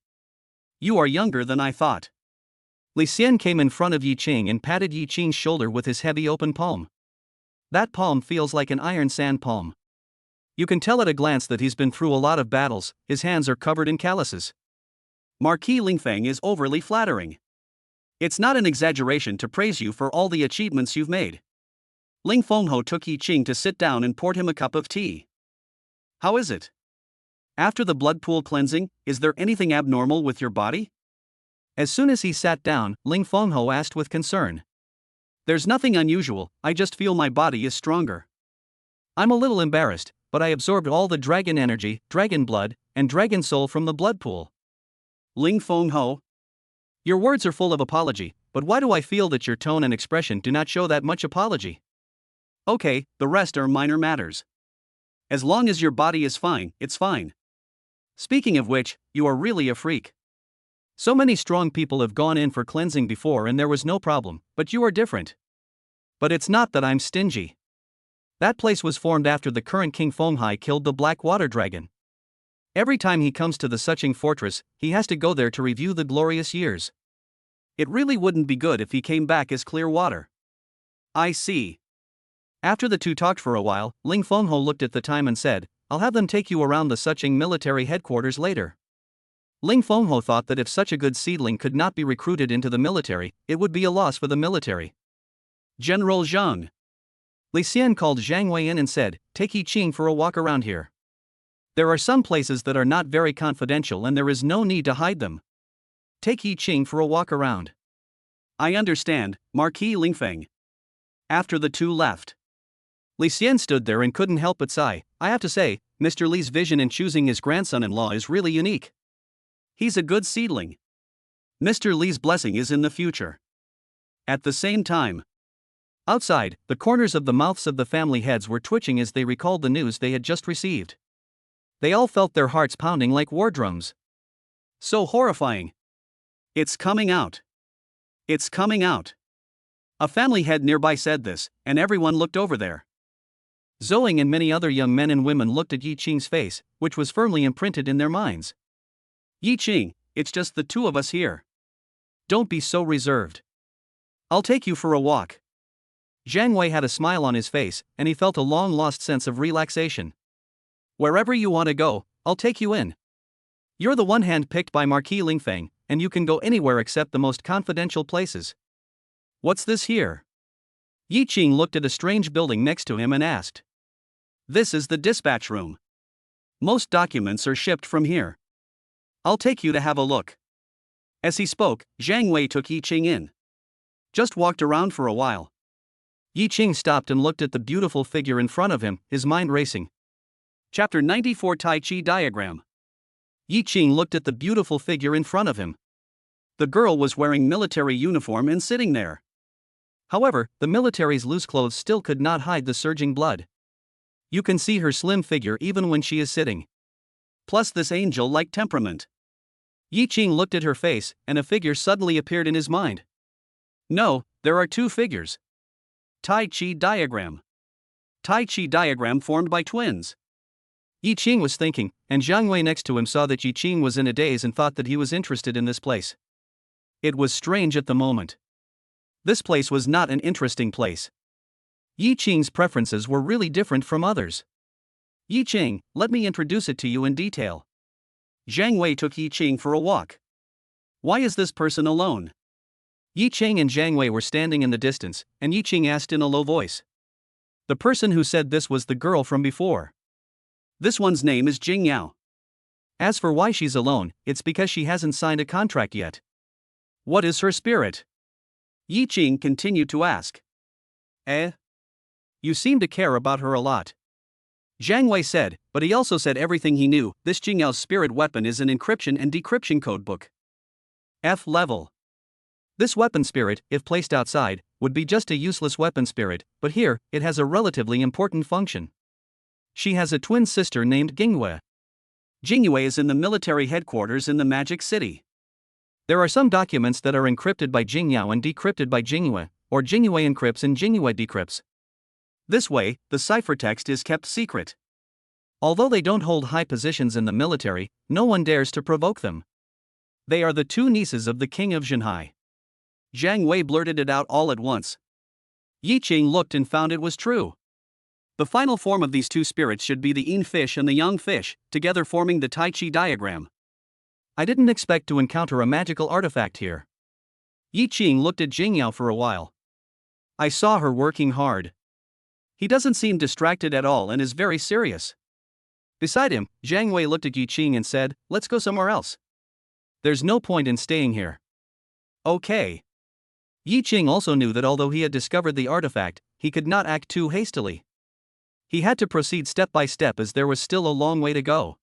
You are younger than I thought. Li Xian came in front of Yi Qing and patted Yi Qing's shoulder with his heavy open palm. That palm feels like an iron sand palm. You can tell at a glance that he's been through a lot of battles, his hands are covered in calluses. Marquis Lingfeng is overly flattering. It's not an exaggeration to praise you for all the achievements you've made. Ling Fengho took Yi Qing to sit down and poured him a cup of tea. How is it? After the blood pool cleansing, is there anything abnormal with your body? As soon as he sat down, Ling Fengho asked with concern. There's nothing unusual, I just feel my body is stronger. I'm a little embarrassed, but I absorbed all the dragon energy, dragon blood, and dragon soul from the blood pool. Ling Fengho, your words are full of apology, but why do I feel that your tone and expression do not show that much apology? Okay, the rest are minor matters. As long as your body is fine, it's fine. Speaking of which, you are really a freak. So many strong people have gone in for cleansing before and there was no problem, but you are different. But it's not that I'm stingy. That place was formed after the current King Fenghai killed the Black Water Dragon. Every time he comes to the Suching Fortress, he has to go there to review the glorious years. It really wouldn't be good if he came back as clear water. I see. After the two talked for a while, Ling Fengho looked at the time and said, I'll have them take you around the Suching military headquarters later. Ling Fengho thought that if such a good seedling could not be recruited into the military, it would be a loss for the military. General Zhang. Li Xian called Zhang Wei in and said, take Yi Qing for a walk around here. There are some places that are not very confidential and there is no need to hide them. Take Yi Qing for a walk around. I understand, Marquis Lingfeng. After the two left, Li Xian stood there and couldn't help but sigh. I have to say, Mr. Li's vision in choosing his grandson-in-law is really unique. He's a good seedling. Mr. Li's blessing is in the future. At the same time, outside, the corners of the mouths of the family heads were twitching as they recalled the news they had just received. They all felt their hearts pounding like war drums. So horrifying. It's coming out. It's coming out. A family head nearby said this, and everyone looked over there. Zouing and many other young men and women looked at Yi Qing's face, which was firmly imprinted in their minds. Yi Qing, it's just the two of us here. Don't be so reserved. I'll take you for a walk. Zhang Wei had a smile on his face, and he felt a long-lost sense of relaxation. Wherever you want to go, I'll take you in. You're the one hand-picked by Marquis Lingfeng, and you can go anywhere except the most confidential places. What's this here? Yi Qing looked at a strange building next to him and asked. This is the dispatch room. Most documents are shipped from here. I'll take you to have a look. As he spoke, Zhang Wei took Yi Qing in. Just walked around for a while. Yi Qing stopped and looked at the beautiful figure in front of him, his mind racing. Chapter 94 Tai Chi Diagram. Yi Qing looked at the beautiful figure in front of him. The girl was wearing military uniform and sitting there. However, the military's loose clothes still could not hide the surging blood. You can see her slim figure even when she is sitting. Plus this angel-like temperament. Yi Qing looked at her face, and a figure suddenly appeared in his mind. No, there are two figures. Tai Chi diagram. Tai Chi diagram formed by twins. Yi Qing was thinking, and Zhang Wei next to him saw that Yi Qing was in a daze and thought that he was interested in this place. It was strange at the moment. This place was not an interesting place. Yi Qing's preferences were really different from others. Yi Qing, let me introduce it to you in detail. Zhang Wei took Yi Qing for a walk. Why is this person alone? Yi Qing and Zhang Wei were standing in the distance, and Yi Qing asked in a low voice. The person who said this was the girl from before. This one's name is Jing Yao. As for why she's alone, it's because she hasn't signed a contract yet. What is her spirit? Yi Qing continued to ask. You seem to care about her a lot. Zhang Wei said, but he also said everything he knew. This Jing Yao's spirit weapon is an encryption and decryption codebook. F level. This weapon spirit, if placed outside, would be just a useless weapon spirit, but here, it has a relatively important function. She has a twin sister named Jingyue. Jingyue is in the military headquarters in the Magic City. There are some documents that are encrypted by Jing Yao and decrypted by Jingyue, or Jingyue encrypts and Jingyue decrypts. This way, the ciphertext is kept secret. Although they don't hold high positions in the military, no one dares to provoke them. They are the two nieces of the king of Zhenhai. Zhang Wei blurted it out all at once. Yi Qing looked and found it was true. The final form of these two spirits should be the yin fish and the yang fish, together forming the Tai Chi diagram. I didn't expect to encounter a magical artifact here. Yi Qing looked at Jing Yao for a while. I saw her working hard. He doesn't seem distracted at all and is very serious. Beside him, Zhang Wei looked at Yi Qing and said, "Let's go somewhere else. There's no point in staying here." Okay. Yi Qing also knew that although he had discovered the artifact, he could not act too hastily. He had to proceed step by step as there was still a long way to go.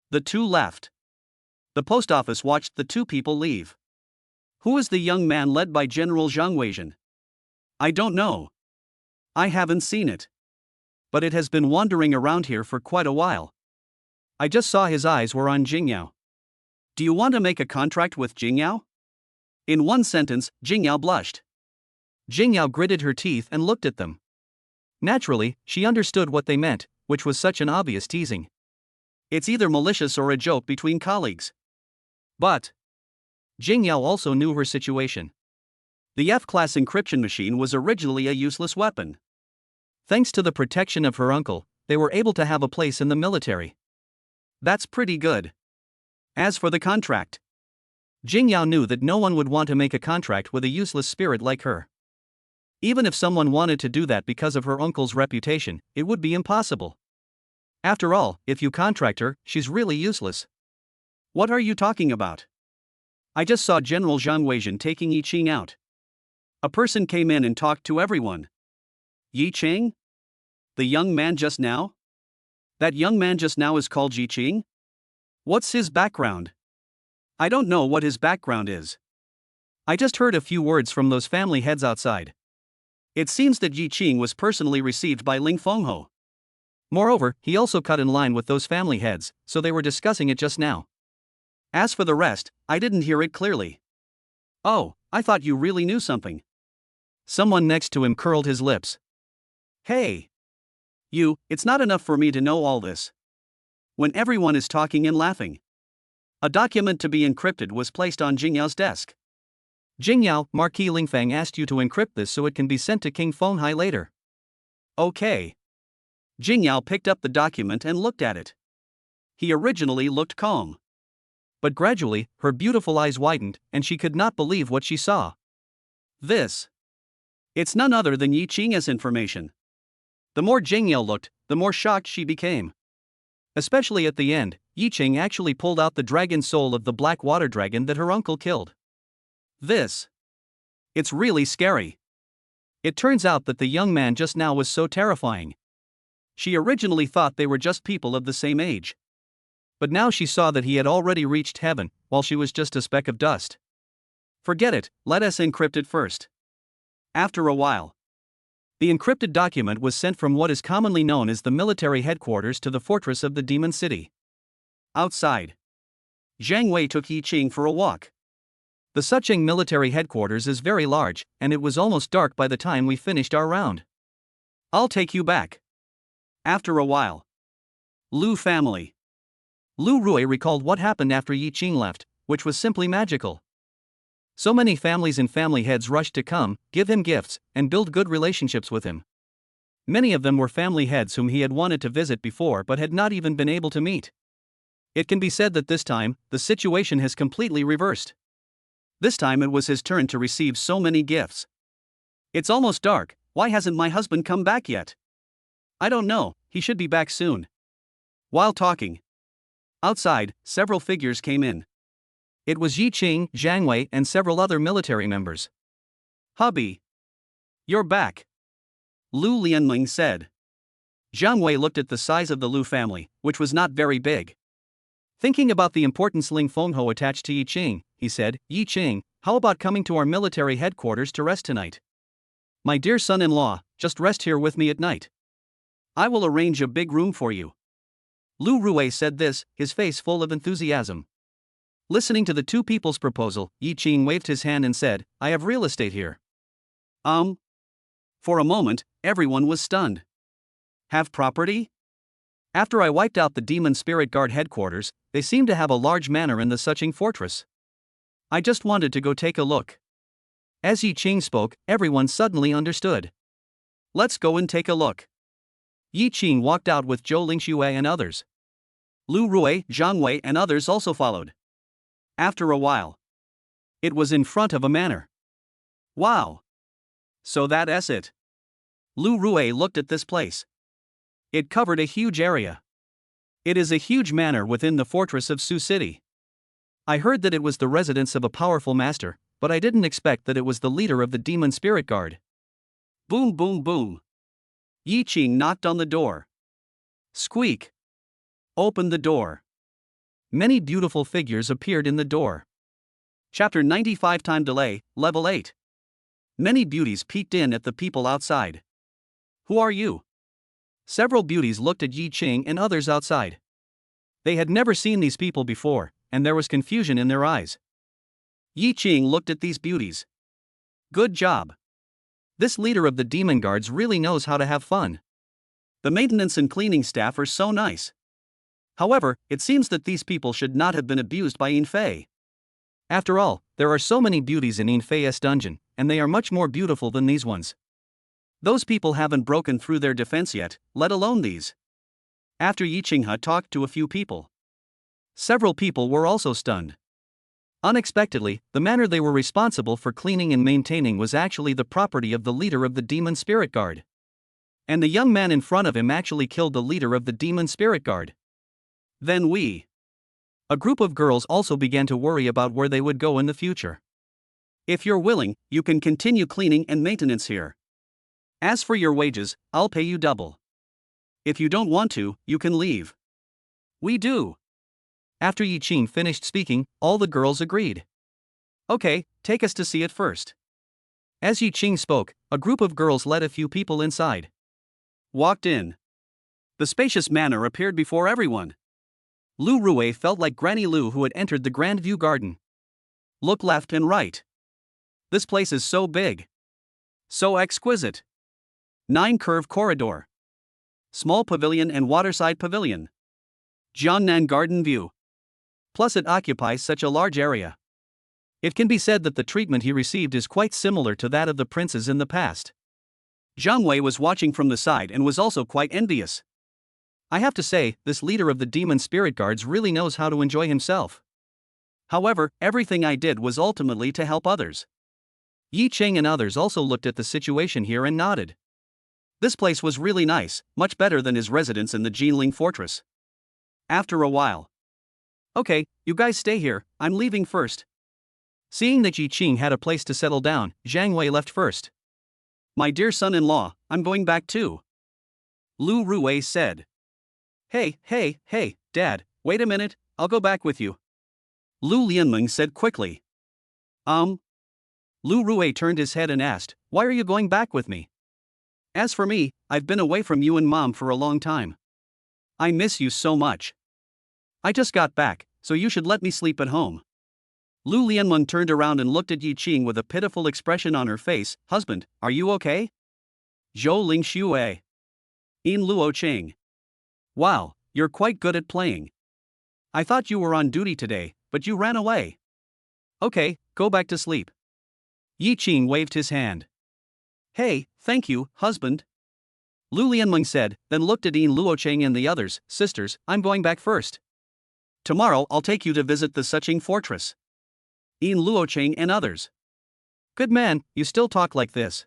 The two left. The post office watched the two people leave. Who is the young man led by General Zhang Weizhen? I don't know. I haven't seen it. But it has been wandering around here for quite a while. I just saw his eyes were on Jingyao. Do you want to make a contract with Jingyao? In one sentence, Jingyao blushed. Jingyao gritted her teeth and looked at them. Naturally, she understood what they meant, which was such an obvious teasing. It's either malicious or a joke between colleagues. But Jingyao also knew her situation. The F-class encryption machine was originally a useless weapon. Thanks to the protection of her uncle, they were able to have a place in the military. That's pretty good. As for the contract, Jingyao knew that no one would want to make a contract with a useless spirit like her. Even if someone wanted to do that because of her uncle's reputation, it would be impossible. After all, if you contract her, she's really useless. What are you talking about? I just saw General Zhang Weizhen taking Yi Qing out. A person came in and talked to everyone. Yi Qing? The young man just now? That young man just now is called Yi Qing? What's his background? I don't know what his background is. I just heard a few words from those family heads outside. It seems that Yi Qing was personally received by Ling Fengho. Moreover, he also cut in line with those family heads, so they were discussing it just now. As for the rest, I didn't hear it clearly. Oh, I thought you really knew something. Someone next to him curled his lips. Hey! You, it's not enough for me to know all this. When everyone is talking and laughing. A document to be encrypted was placed on Jingyao's desk. Jingyao, Marquis Lingfang asked you to encrypt this so it can be sent to King Fenghai later. Okay. Jingyao picked up the document and looked at it. He originally looked calm. But gradually, her beautiful eyes widened, and she could not believe what she saw. This. It's none other than Yi Qing's information. The more Jingyao looked, the more shocked she became. Especially at the end, Yi Qing actually pulled out the dragon soul of the black water dragon that her uncle killed. This. It's really scary. It turns out that the young man just now was so terrifying. She originally thought they were just people of the same age. But now she saw that he had already reached heaven, while she was just a speck of dust. Forget it, let us encrypt it first. After a while, the encrypted document was sent from what is commonly known as the military headquarters to the fortress of the Demon City. Outside, Zhang Wei took Yi Qing for a walk. The Sucheng military headquarters is very large, and it was almost dark by the time we finished our round. I'll take you back. After a while, Lu family. Lu Rui recalled what happened after Yi Qing left, which was simply magical. So many families and family heads rushed to come, give him gifts, and build good relationships with him. Many of them were family heads whom he had wanted to visit before but had not even been able to meet. It can be said that this time, the situation has completely reversed. This time it was his turn to receive so many gifts. It's almost dark, why hasn't my husband come back yet? I don't know, he should be back soon. While talking, outside, several figures came in. It was Yi Qing, Zhang Wei, and several other military members. Hubby. You're back. Lu Lianming said. Zhang Wei looked at the size of the Lu family, which was not very big. Thinking about the importance Ling Fengho attached to Yi Qing, he said, Yi Qing, how about coming to our military headquarters to rest tonight? My dear son-in-law, just rest here with me at night. I will arrange a big room for you. Lu Rui said this, his face full of enthusiasm. Listening to the two people's proposal, Yi Qing waved his hand and said, I have real estate here. For a moment, everyone was stunned. Have property? After I wiped out the Demon Spirit Guard headquarters, they seem to have a large manor in the Sucheng fortress. I just wanted to go take a look. As Yi Qing spoke, everyone suddenly understood. Let's go and take a look. Yi Qing walked out with Zhou Lingxue and others. Lu Rui, Zhang Wei and others also followed. After a while, it was in front of a manor. Wow! So that's it. Lu Rui looked at this place. It covered a huge area. It is a huge manor within the fortress of Sioux City. I heard that it was the residence of a powerful master, but I didn't expect that it was the leader of the demon spirit guard. Boom, boom, boom. Yi Qing knocked on the door. Squeak. Opened the door. Many beautiful figures appeared in the door. Chapter 95 Time Delay, Level 8. Many beauties peeked in at the people outside. Who are you? Several beauties looked at Yi Qing and others outside. They had never seen these people before, and there was confusion in their eyes. Yi Qing looked at these beauties. Good job. This leader of the demon guards really knows how to have fun. The maintenance and cleaning staff are so nice. However, it seems that these people should not have been abused by Yin Fei. After all, there are so many beauties in Yin Fei's dungeon, and they are much more beautiful than these ones. Those people haven't broken through their defense yet, let alone these. After Yi Qinghe talked to a few people. Several people were also stunned. Unexpectedly, the manor they were responsible for cleaning and maintaining was actually the property of the leader of the demon spirit guard. And the young man in front of him actually killed the leader of the demon spirit guard. Then a group of girls also began to worry about where they would go in the future. If you're willing, you can continue cleaning and maintenance here. As for your wages, I'll pay you double. If you don't want to, you can leave. We do. After Yi Qing finished speaking, all the girls agreed. Okay, take us to see it first. As Yi Qing spoke, a group of girls led a few people inside. Walked in. The spacious manor appeared before everyone. Lu Rui felt like Granny Lu who had entered the Grand View Garden. Look left and right. This place is so big. So exquisite. 9-curve corridor. Small pavilion and waterside pavilion. Jiangnan Garden View. Plus it occupies such a large area. It can be said that the treatment he received is quite similar to that of the princes in the past. Zhang Wei was watching from the side and was also quite envious. I have to say, this leader of the demon spirit guards really knows how to enjoy himself. However, everything I did was ultimately to help others. Yi Qing and others also looked at the situation here and nodded. This place was really nice, much better than his residence in the Jinling fortress. After a while. Okay, you guys stay here, I'm leaving first. Seeing that Yi Qing had a place to settle down, Zhang Wei left first. My dear son-in-law, I'm going back too. Lu Rui said. Hey, Dad, wait a minute, I'll go back with you. Lu Lianmeng said quickly. Lu Rui turned his head and asked, why are you going back with me? As for me, I've been away from you and Mom for a long time. I miss you so much. I just got back, so you should let me sleep at home. Lu Lianmeng turned around and looked at Yi Qing with a pitiful expression on her face. Husband, are you okay? Zhou Ling Xue. In Luo Cheng. Wow, you're quite good at playing. I thought you were on duty today, but you ran away. Okay, go back to sleep. Yi Qing waved his hand. Hey, thank you, husband. Lu Lianmeng said, then looked at Yin Luocheng and the others. Sisters, I'm going back first. Tomorrow I'll take you to visit the Suqing fortress. Yin Luocheng and others. Good man, you still talk like this.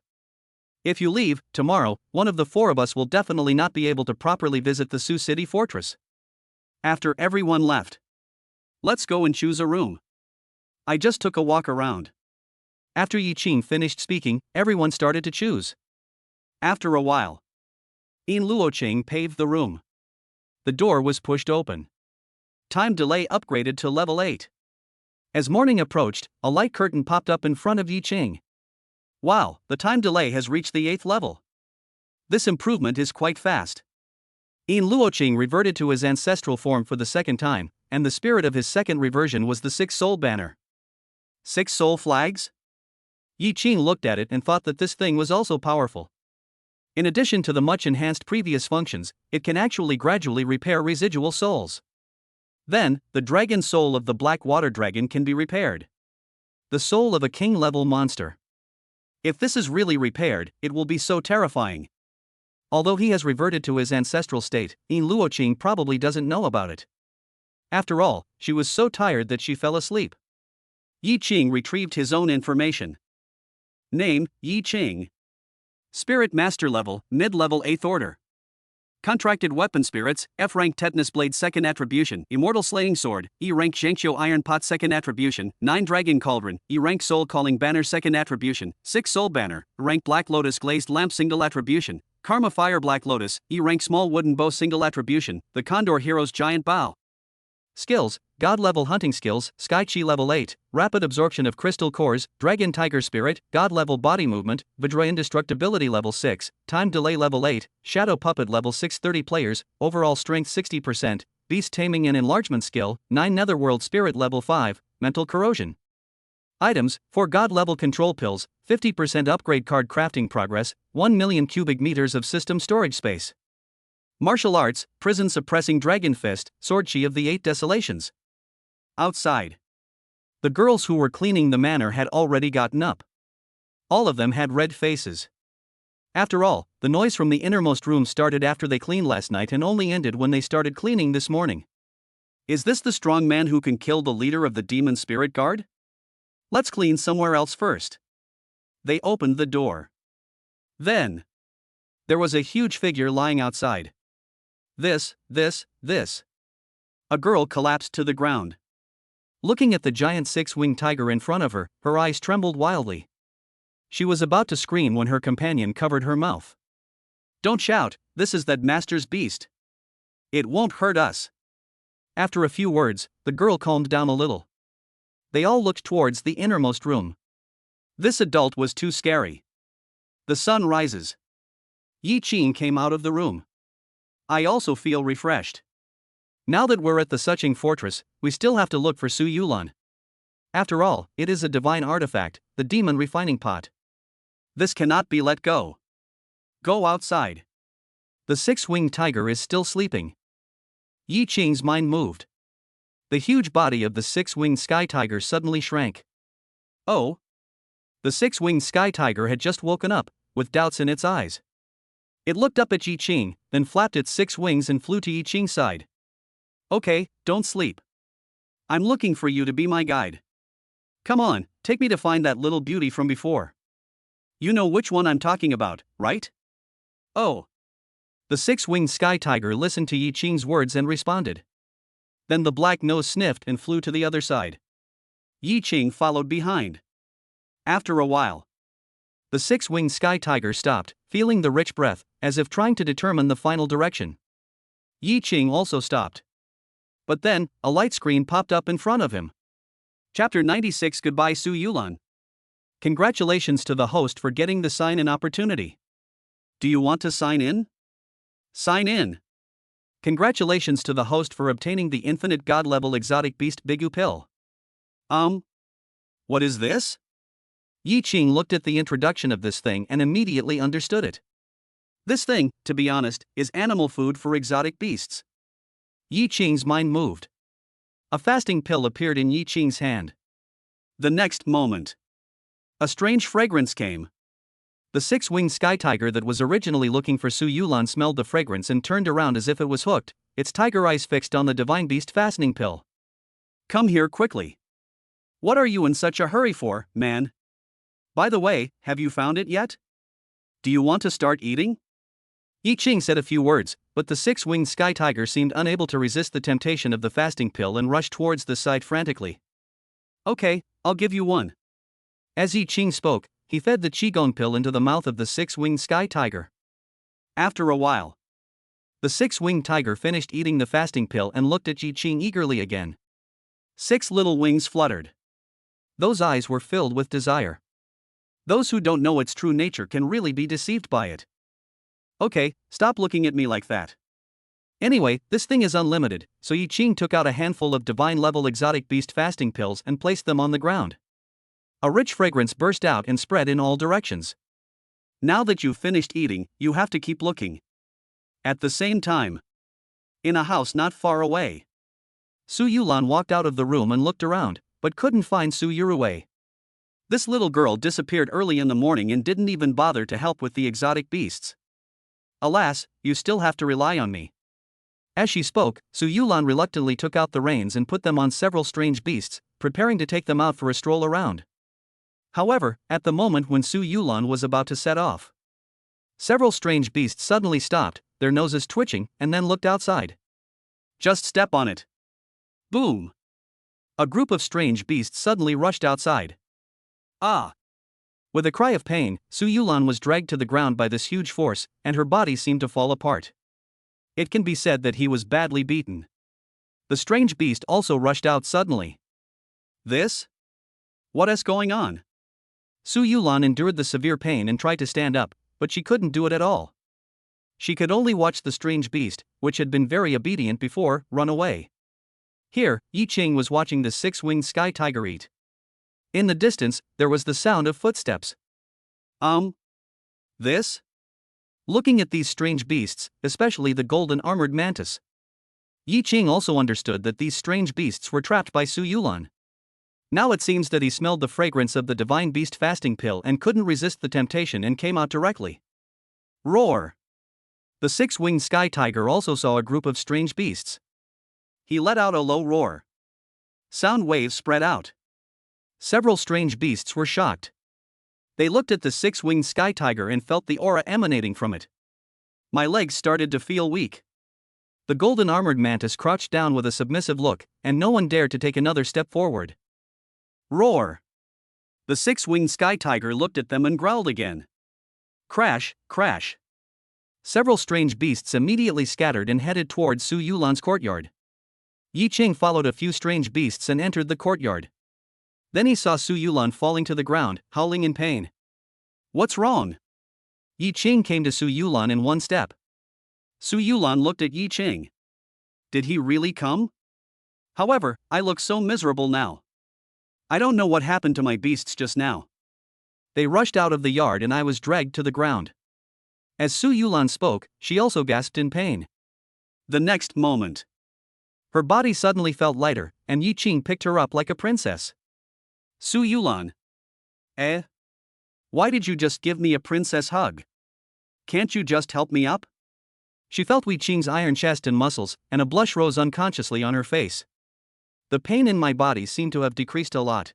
If you leave, tomorrow, one of the four of us will definitely not be able to properly visit the Sioux City fortress. After everyone left. Let's go and choose a room. I just took a walk around. After Yi Qing finished speaking, everyone started to choose. After a while. Yin Luocheng paved the room. The door was pushed open. Time delay upgraded to level 8. As morning approached, a light curtain popped up in front of Yi Qing. Wow, the time delay has reached the 8th level. This improvement is quite fast. Yin Luoqing reverted to his ancestral form for the second time, and the spirit of his second reversion was the 6-soul banner. 6 soul flags? Yi Qing looked at it and thought that this thing was also powerful. In addition to the much enhanced previous functions, it can actually gradually repair residual souls. Then, the dragon soul of the black water dragon can be repaired. The soul of a king-level monster. If this is really repaired, it will be so terrifying. Although he has reverted to his ancestral state, Yin Luoqing probably doesn't know about it. After all, she was so tired that she fell asleep. Yi Qing retrieved his own information. Name, Yi Qing. Spirit Master level, mid-level 8th order. Contracted Weapon Spirits, F rank Tetanus Blade 2nd Attribution, Immortal Slaying Sword, E rank Zhangqiu Iron Pot 2nd Attribution, 9 Dragon Cauldron, E rank Soul Calling Banner 2nd Attribution, 6 Soul Banner, rank Black Lotus Glazed Lamp Single Attribution, Karma Fire Black Lotus, E rank Small Wooden Bow Single Attribution, The Condor Hero's Giant Bow. Skills: God level hunting skills, Sky Chi level 8, rapid absorption of crystal cores, Dragon Tiger Spirit, God level body movement, Vajra indestructibility level 6, time delay level 8, Shadow Puppet level 6 30 players, overall strength 60%, beast taming and enlargement skill, 9 Netherworld Spirit level 5, mental corrosion. Items: 4 God level control pills, 50% upgrade card crafting progress, 1 million cubic meters of system storage space. Martial arts, prison suppressing dragon fist, sword chi of the 8 desolations. Outside, the girls who were cleaning the manor had already gotten up. All of them had red faces. After all, the noise from the innermost room started after they cleaned last night and only ended when they started cleaning this morning. Is this the strong man who can kill the leader of the demon spirit guard? Let's clean somewhere else first. They opened the door. Then, there was a huge figure lying outside. This. A girl collapsed to the ground. Looking at the giant 6-winged tiger in front of her, her eyes trembled wildly. She was about to scream when her companion covered her mouth. Don't shout, this is that master's beast. It won't hurt us. After a few words, the girl calmed down a little. They all looked towards the innermost room. This adult was too scary. The sun rises. Yi Qing came out of the room. I also feel refreshed. Now that we're at the Suching Fortress, we still have to look for Su Yulan. After all, it is a divine artifact, the demon refining pot. This cannot be let go. Go outside. The 6-winged tiger is still sleeping. Yi Qing's mind moved. The huge body of the 6-winged sky tiger suddenly shrank. Oh! The 6-winged sky tiger had just woken up, with doubts in its eyes. It looked up at Yi Qing, then flapped its 6 wings and flew to Yi Qing's side. Okay, don't sleep. I'm looking for you to be my guide. Come on, take me to find that little beauty from before. You know which one I'm talking about, right? Oh. The 6-winged sky tiger listened to Yi Qing's words and responded. Then the black nose sniffed and flew to the other side. Yi Qing followed behind. After a while, the 6-winged sky tiger stopped, feeling the rich breath, as if trying to determine the final direction. Yi Qing also stopped. But then, a light screen popped up in front of him. Chapter 96 Goodbye Su Yulan. Congratulations to the host for getting the sign-in opportunity. Do you want to sign in? Sign in. Congratulations to the host for obtaining the infinite god-level exotic beast Bigu pill. What is this? Yi Qing looked at the introduction of this thing and immediately understood it. This thing, to be honest, is animal food for exotic beasts. Yi Qing's mind moved. A fasting pill appeared in Yi Qing's hand. The next moment, a strange fragrance came. The 6-winged sky tiger that was originally looking for Su Yulan smelled the fragrance and turned around as if it was hooked, its tiger eyes fixed on the divine beast fastening pill. Come here quickly. What are you in such a hurry for, man? By the way, have you found it yet? Do you want to start eating? Yi Qing said a few words, but the 6-winged sky tiger seemed unable to resist the temptation of the fasting pill and rushed towards the side frantically. Okay, I'll give you one. As Yi Qing spoke, he fed the Qigong pill into the mouth of the 6-winged sky tiger. After a while, the 6-winged tiger finished eating the fasting pill and looked at Yi Qing eagerly again. 6 little wings fluttered. Those eyes were filled with desire. Those who don't know its true nature can really be deceived by it. Okay, stop looking at me like that. Anyway, this thing is unlimited, so Yi Qing took out a handful of divine-level exotic beast fasting pills and placed them on the ground. A rich fragrance burst out and spread in all directions. Now that you've finished eating, you have to keep looking. At the same time, in a house not far away, Su Yulan walked out of the room and looked around, but couldn't find Su Yurue. This little girl disappeared early in the morning and didn't even bother to help with the exotic beasts. Alas, you still have to rely on me. As she spoke, Su Yulan reluctantly took out the reins and put them on several strange beasts, preparing to take them out for a stroll around. However, at the moment when Su Yulan was about to set off, several strange beasts suddenly stopped, their noses twitching, and then looked outside. Just step on it. Boom! A group of strange beasts suddenly rushed outside. Ah! With a cry of pain, Su Yulan was dragged to the ground by this huge force, and her body seemed to fall apart. It can be said that he was badly beaten. The strange beast also rushed out suddenly. This? What is going on? Su Yulan endured the severe pain and tried to stand up, but she couldn't do it at all. She could only watch the strange beast, which had been very obedient before, run away. Here, Yi Qing was watching the six-winged sky tiger eat. In the distance, there was the sound of footsteps. This? Looking at these strange beasts, especially the golden armored mantis, Yi Qing also understood that these strange beasts were trapped by Su Yulan. Now it seems that he smelled the fragrance of the divine beast fasting pill and couldn't resist the temptation and came out directly. Roar! The six-winged sky tiger also saw a group of strange beasts. He let out a low roar. Sound waves spread out. Several strange beasts were shocked. They looked at the six-winged sky tiger and felt the aura emanating from it. My legs started to feel weak. The golden armored mantis crouched down with a submissive look, and no one dared to take another step forward. Roar! The six-winged sky tiger looked at them and growled again. Crash, crash. Several strange beasts immediately scattered and headed towards Su Yulan's courtyard. Yi Qing followed a few strange beasts and entered the courtyard. Then he saw Su Yulan falling to the ground, howling in pain. What's wrong? Yi Qing came to Su Yulan in one step. Su Yulan looked at Yi Qing. Did he really come? However, I look so miserable now. I don't know what happened to my beasts just now. They rushed out of the yard and I was dragged to the ground. As Su Yulan spoke, she also gasped in pain. The next moment, her body suddenly felt lighter, and Yi Qing picked her up like a princess. Su Yulan. Why did you just give me a princess hug? Can't you just help me up? She felt Yi Qing's iron chest and muscles, and a blush rose unconsciously on her face. The pain in my body seemed to have decreased a lot.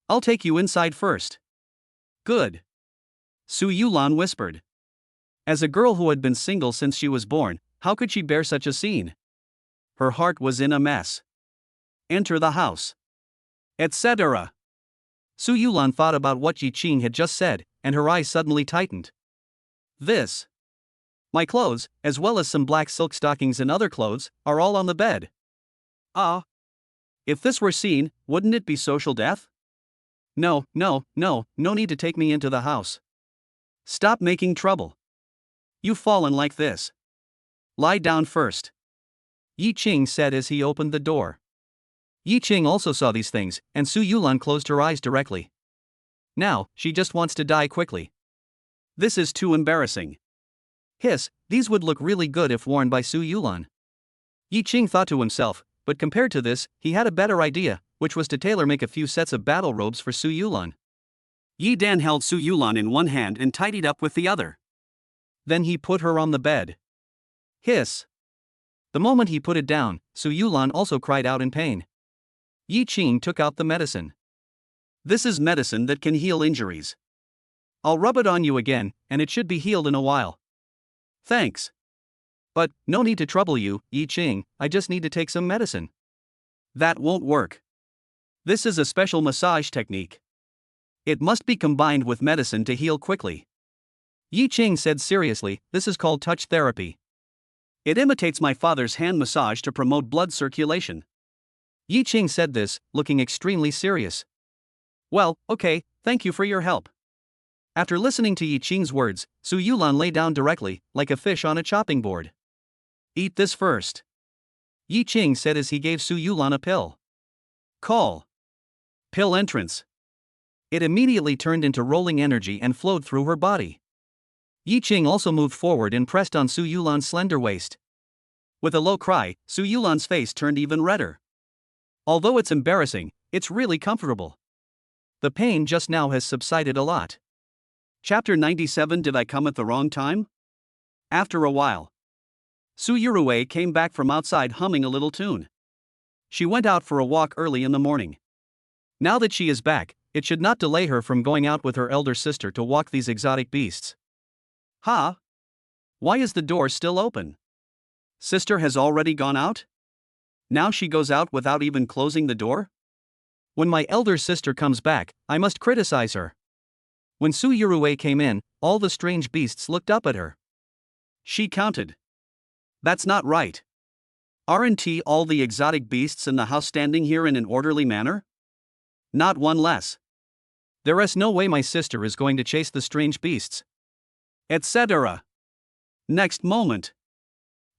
I'll take you inside first. Good. Su Yulan whispered. As a girl who had been single since she was born, how could she bear such a scene? Her heart was in a mess. Enter the house. Etc. Su Yulan thought about what Yi Qing had just said, and her eyes suddenly tightened. This. My clothes, as well as some black silk stockings and other clothes, are all on the bed. If this were seen, wouldn't it be social death? No need to take me into the house. Stop making trouble. You've fallen like this. Lie down first. Yi Qing said as he opened the door. Yi Qing also saw these things, and Su Yulan closed her eyes directly. Now, she just wants to die quickly. This is too embarrassing. Hiss, these would look really good if worn by Su Yulan. Yi Qing thought to himself, but compared to this, he had a better idea, which was to tailor-make a few sets of battle robes for Su Yulan. Yi Dan held Su Yulan in one hand and tidied up with the other. Then he put her on the bed. Hiss. The moment he put it down, Su Yulan also cried out in pain. Yi Qing took out the medicine. This is medicine that can heal injuries. I'll rub it on you again, and it should be healed in a while. Thanks. But, no need to trouble you, Yi Qing, I just need to take some medicine. That won't work. This is a special massage technique. It must be combined with medicine to heal quickly. Yi Qing said seriously, this is called touch therapy. It imitates my father's hand massage to promote blood circulation. Yi Qing said this, looking extremely serious. Well, okay, thank you for your help. After listening to Yi Qing's words, Su Yulan lay down directly, like a fish on a chopping board. Eat this first. Yi Qing said as he gave Su Yulan a pill. Call. Pill entrance. It immediately turned into rolling energy and flowed through her body. Yi Qing also moved forward and pressed on Su Yulan's slender waist. With a low cry, Su Yulan's face turned even redder. Although it's embarrassing, it's really comfortable. The pain just now has subsided a lot. Chapter 97. Did I come at the wrong time? After a while, Su Yurue came back from outside humming a little tune. She went out for a walk early in the morning. Now that she is back, it should not delay her from going out with her elder sister to walk these exotic beasts. Ha! Why is the door still open? Sister has already gone out? Now she goes out without even closing the door? When my elder sister comes back, I must criticize her. When Suyurue came in, all the strange beasts looked up at her. She counted. That's not right. Aren't all the exotic beasts in the house standing here in an orderly manner? Not one less. There is no way my sister is going to chase the strange beasts. Etc. Next moment.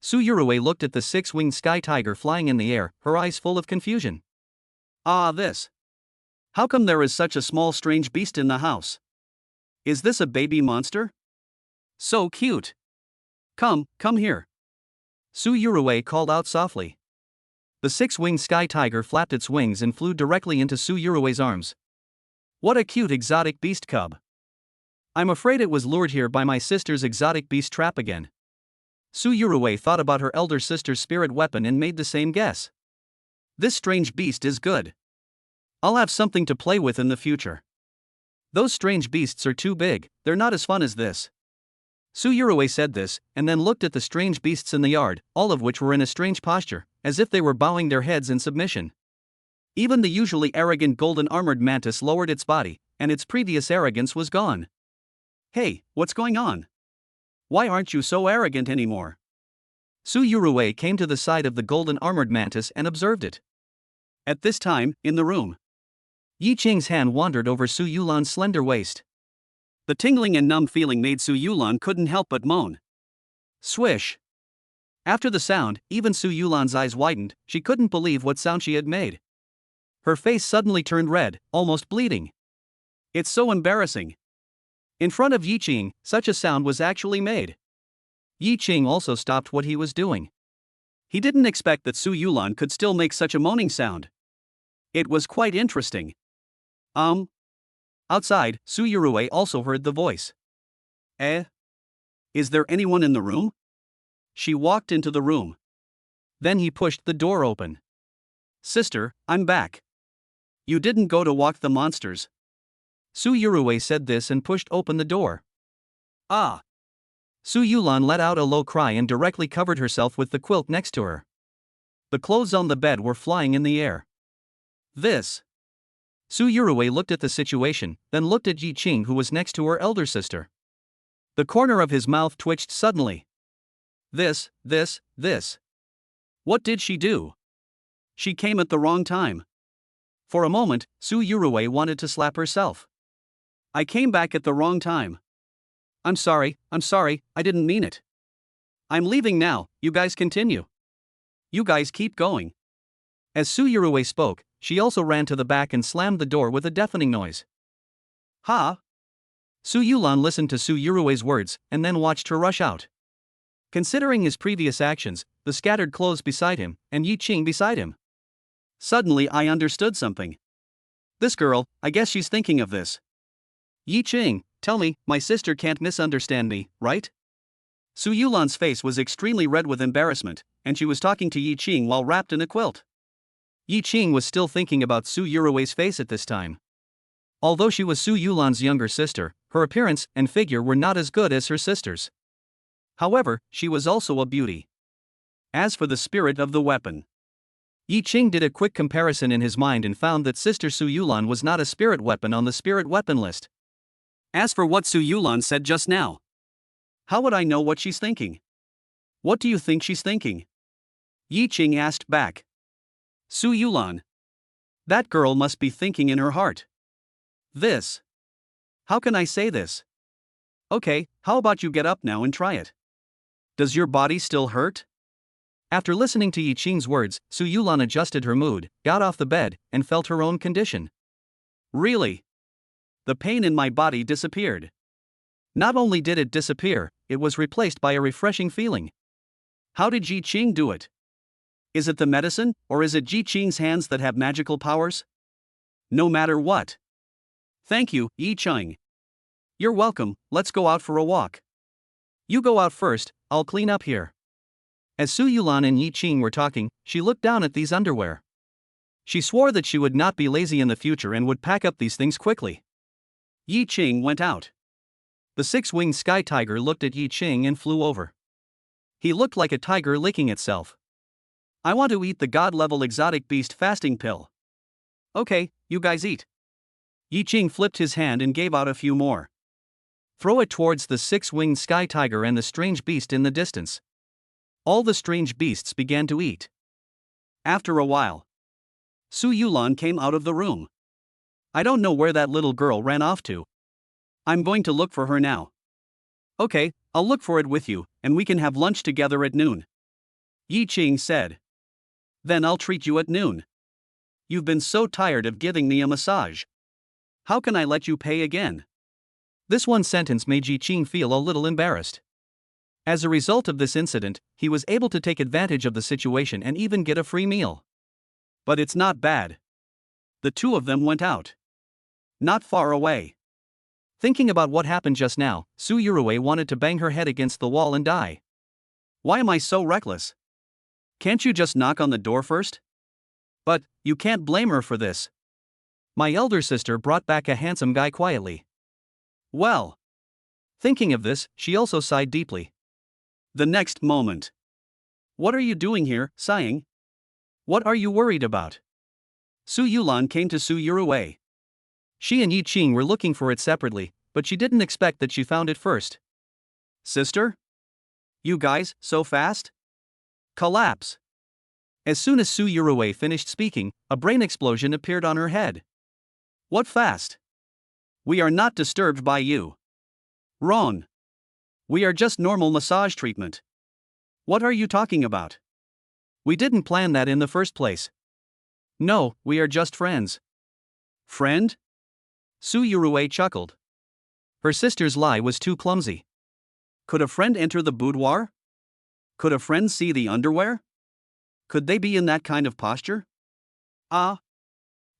Suyurue looked at the six-winged sky tiger flying in the air, her eyes full of confusion. This. How come there is such a small strange beast in the house? Is this a baby monster? So cute. Come here. Suyurue called out softly. The six-winged sky tiger flapped its wings and flew directly into Suyurue's arms. What a cute exotic beast cub. I'm afraid it was lured here by my sister's exotic beast trap again. Suyurue thought about her elder sister's spirit weapon and made the same guess. This strange beast is good. I'll have something to play with in the future. Those strange beasts are too big, they're not as fun as this. Suyurue said this, and then looked at the strange beasts in the yard, all of which were in a strange posture, as if they were bowing their heads in submission. Even the usually arrogant golden armored mantis lowered its body, and its previous arrogance was gone. Hey, what's going on? Why aren't you so arrogant anymore? Suyurue came to the side of the golden armored mantis and observed it. At this time, in the room, Yi Qing's hand wandered over Su Yulan's slender waist. The tingling and numb feeling made Su Yulan couldn't help but moan. Swish. After the sound, even Su Yulan's eyes widened, she couldn't believe what sound she had made. Her face suddenly turned red, almost bleeding. It's so embarrassing. In front of Yi Qing, such a sound was actually made. Yi Qing also stopped what he was doing. He didn't expect that Su Yulan could still make such a moaning sound. It was quite interesting. Outside, Suyurue also heard the voice. Is there anyone in the room? She walked into the room. Then he pushed the door open. Sister, I'm back. You didn't go to walk the monsters. Suyurue said this and pushed open the door. Ah! Su Yulan let out a low cry and directly covered herself with the quilt next to her. The clothes on the bed were flying in the air. This. Suyurue looked at the situation, then looked at Yi Qing, who was next to her elder sister. The corner of his mouth twitched suddenly. This. What did she do? She came at the wrong time. For a moment, Suyurue wanted to slap herself. I came back at the wrong time. I'm sorry, I didn't mean it. I'm leaving now, you guys continue. You guys keep going. As Suyurue spoke, she also ran to the back and slammed the door with a deafening noise. Ha! Su Yulan listened to Suyurue's words, and then watched her rush out. Considering his previous actions, the scattered clothes beside him, and Yi Qing beside him. Suddenly I understood something. This girl, I guess she's thinking of this. Yi Qing, tell me, my sister can't misunderstand me, right? Su Yulan's face was extremely red with embarrassment, and she was talking to Yi Qing while wrapped in a quilt. Yi Qing was still thinking about Suyurue's face at this time. Although she was Su Yulan's younger sister, her appearance and figure were not as good as her sister's. However, she was also a beauty. As for the spirit of the weapon, Yi Qing did a quick comparison in his mind and found that Sister Su Yulan was not a spirit weapon on the spirit weapon list. As for what Su Yulan said just now, how would I know what she's thinking? What do you think she's thinking? Yi Qing asked back. Su Yulan. That girl must be thinking in her heart. This. How can I say this? Okay, how about you get up now and try it? Does your body still hurt? After listening to Yi Qing's words, Su Yulan adjusted her mood, got off the bed, and felt her own condition. Really? The pain in my body disappeared. Not only did it disappear, it was replaced by a refreshing feeling. How did Yi Qing do it? Is it the medicine, or is it Yi Qing's hands that have magical powers? No matter what. Thank you, Yi Qing. You're welcome, let's go out for a walk. You go out first, I'll clean up here. As Su Yulan and Yi Qing were talking, she looked down at these underwear. She swore that she would not be lazy in the future and would pack up these things quickly. Yi Qing went out. The six-winged sky tiger looked at Yi Qing and flew over. He looked like a tiger licking itself. I want to eat the god-level exotic beast fasting pill. Okay, you guys eat. Yi Ching flipped his hand and gave out a few more. Throw it towards the six-winged sky tiger and the strange beast in the distance. All the strange beasts began to eat. After a while, Su Yulan came out of the room. I don't know where that little girl ran off to. I'm going to look for her now. Okay, I'll look for it with you, and we can have lunch together at noon. Yi Ching said. Then I'll treat you at noon. You've been so tired of giving me a massage. How can I let you pay again? This one sentence made Yi Ching feel a little embarrassed. As a result of this incident, he was able to take advantage of the situation and even get a free meal. But it's not bad. The two of them went out. Not far away. Thinking about what happened just now, Su Yurue wanted to bang her head against the wall and die. Why am I so reckless? Can't you just knock on the door first? But, you can't blame her for this. My elder sister brought back a handsome guy quietly. Well. Thinking of this, she also sighed deeply. The next moment. What are you doing here, sighing? What are you worried about? Su Yulan came to Su Yurue. She and Yi Ching were looking for it separately, but she didn't expect that she found it first. Sister? You guys, so fast? Collapse. As soon as Su Yurue finished speaking, a brain explosion appeared on her head. What fast? We are not disturbed by you. Wrong. We are just normal massage treatment. What are you talking about? We didn't plan that in the first place. No, we are just friends. Friend? Su Yurue chuckled. Her sister's lie was too clumsy. Could a friend enter the boudoir? Could a friend see the underwear? Could they be in that kind of posture? Ah.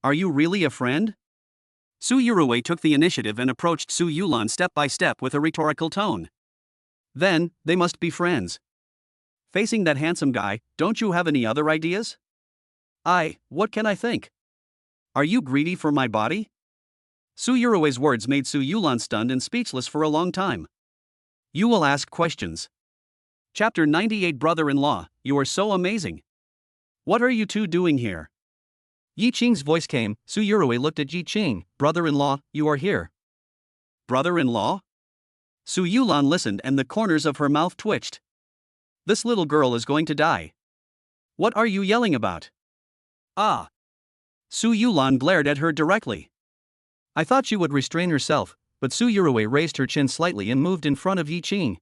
Are you really a friend? Su Yurue took the initiative and approached Su Yulan step by step with a rhetorical tone. Then, they must be friends. Facing that handsome guy, don't you have any other ideas? What can I think? Are you greedy for my body? Su Yurue's words made Su Yulan stunned and speechless for a long time. You will ask questions. Chapter 98 Brother-in-law, you are so amazing. What are you two doing here? Yi Ching's voice came. Su Yurue looked at Yi Ching. Brother-in-law, you are here. Brother-in-law? Su Yulan listened and the corners of her mouth twitched. This little girl is going to die. What are you yelling about? Ah. Su Yulan glared at her directly. I thought she would restrain herself, but Su Yurue raised her chin slightly and moved in front of Yi Ching.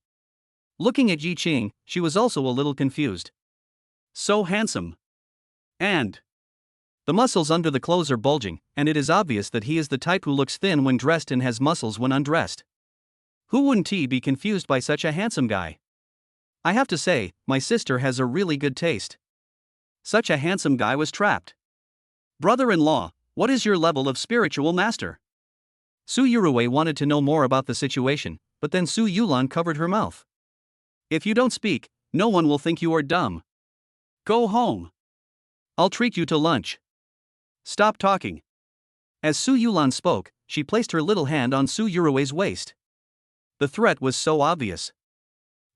Looking at Yi Ching, she was also a little confused. So handsome. And the muscles under the clothes are bulging, and it is obvious that he is the type who looks thin when dressed and has muscles when undressed. Who wouldn't he be confused by such a handsome guy? I have to say, my sister has a really good taste. Such a handsome guy was trapped. Brother-in-law, what is your level of spiritual master? Su Yurue wanted to know more about the situation, but then Su Yulan covered her mouth. If you don't speak, no one will think you are dumb. Go home. I'll treat you to lunch. Stop talking. As Su Yulan spoke, she placed her little hand on Su Yurue's waist. The threat was so obvious.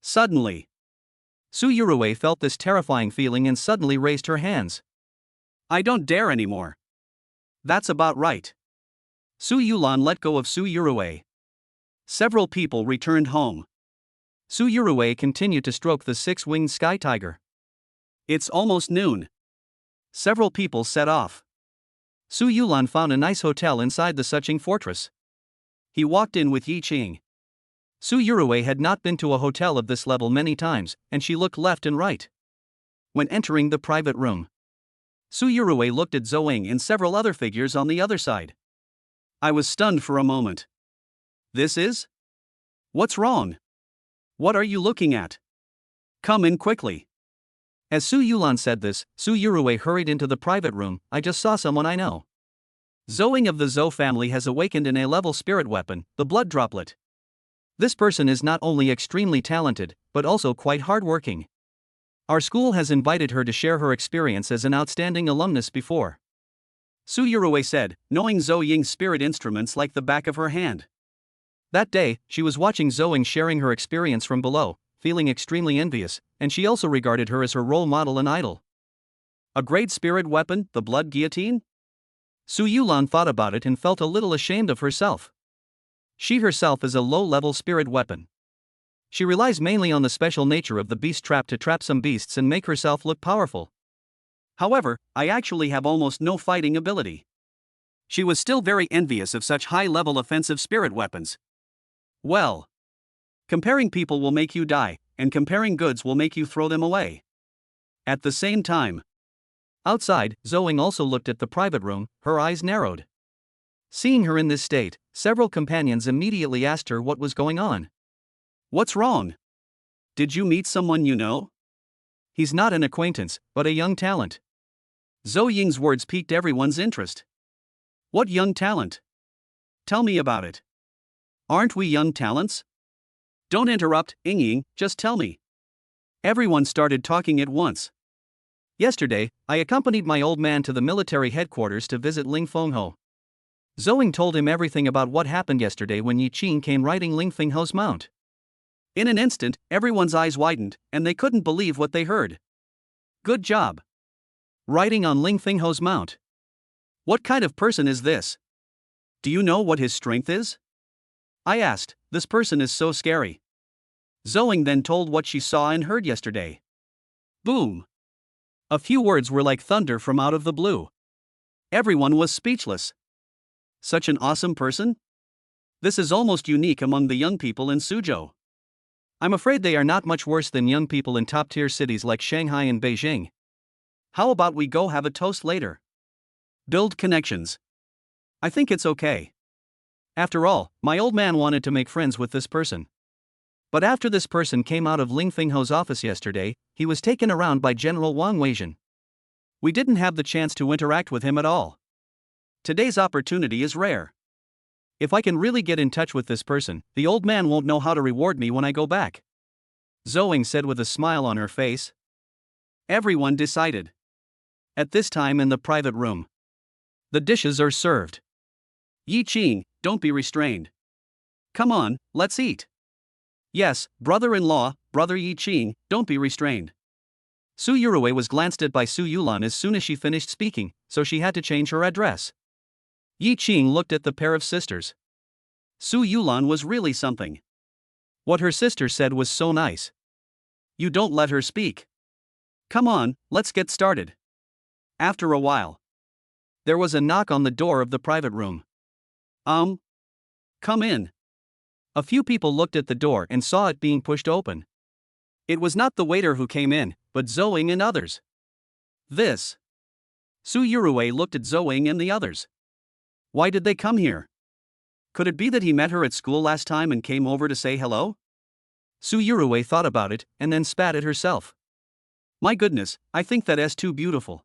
Suddenly, Su Yurue felt this terrifying feeling and suddenly raised her hands. I don't dare anymore. That's about right. Su Yulan let go of Su Yurue. Several people returned home. Su Yurue continued to stroke the six-winged sky tiger. It's almost noon. Several people set off. Su Yulan found a nice hotel inside the Suching fortress. He walked in with Yi Ching. Su Yurue had not been to a hotel of this level many times, and she looked left and right. When entering the private room, Su Yurue looked at Zoing and several other figures on the other side. I was stunned for a moment. This is? What's wrong? What are you looking at? Come in quickly. As Su Yulan said this, Su Yurue hurried into the private room. I just saw someone I know. Zoing of the Zhou family has awakened an A-level spirit weapon, the blood droplet. This person is not only extremely talented, but also quite hardworking. Our school has invited her to share her experience as an outstanding alumnus before. Su Yurue said, knowing Zhou Ying's spirit instruments like the back of her hand. That day, she was watching Zoing sharing her experience from below, feeling extremely envious, and she also regarded her as her role model and idol. A great spirit weapon, the blood guillotine? Su Yulan thought about it and felt a little ashamed of herself. She herself is a low-level spirit weapon. She relies mainly on the special nature of the beast trap to trap some beasts and make herself look powerful. However, I actually have almost no fighting ability. She was still very envious of such high-level offensive spirit weapons. Well, comparing people will make you die, and comparing goods will make you throw them away. At the same time, outside, Zoing also looked at the private room, her eyes narrowed. Seeing her in this state, several companions immediately asked her what was going on. What's wrong? Did you meet someone you know? He's not an acquaintance, but a young talent. Zhou Ying's words piqued everyone's interest. What young talent? Tell me about it. Aren't we young talents? Don't interrupt, Ying, just tell me. Everyone started talking at once. Yesterday, I accompanied my old man to the military headquarters to visit Ling Fengho. Zhou told him everything about what happened yesterday when Yi Qing came riding Ling Fengho's mount. In an instant, everyone's eyes widened, and they couldn't believe what they heard. Good job. Riding on Ling Fengho's mount. What kind of person is this? Do you know what his strength is? I asked. This person is so scary. Zhou then told what she saw and heard yesterday. Boom. A few words were like thunder from out of the blue. Everyone was speechless. Such an awesome person? This is almost unique among the young people in Suzhou. I'm afraid they are not much worse than young people in top-tier cities like Shanghai and Beijing. How about we go have a toast later? Build connections. I think it's okay. After all, my old man wanted to make friends with this person. But after this person came out of Ling Fengho's office yesterday, he was taken around by General Wang Weijin. We didn't have the chance to interact with him at all. Today's opportunity is rare. If I can really get in touch with this person, the old man won't know how to reward me when I go back. Zhou said with a smile on her face. Everyone decided. At this time in the private room, the dishes are served. Yi Qing, don't be restrained. Come on, let's eat. Yes, brother-in-law, brother Yi Qing, don't be restrained. Su Yurui was glanced at by Su Yulan as soon as she finished speaking, so she had to change her address. Yi Qing looked at the pair of sisters. Su Yulan was really something. What her sister said was so nice. You don't let her speak. Come on, let's get started. After a while, there was a knock on the door of the private room. Come in. A few people looked at the door and saw it being pushed open. It was not the waiter who came in, but Zhou and others. This. Su Yurui looked at Zhou and the others. Why did they come here? Could it be that he met her at school last time and came over to say hello? Su Yurui thought about it and then spat at herself. My goodness, I think that's too beautiful.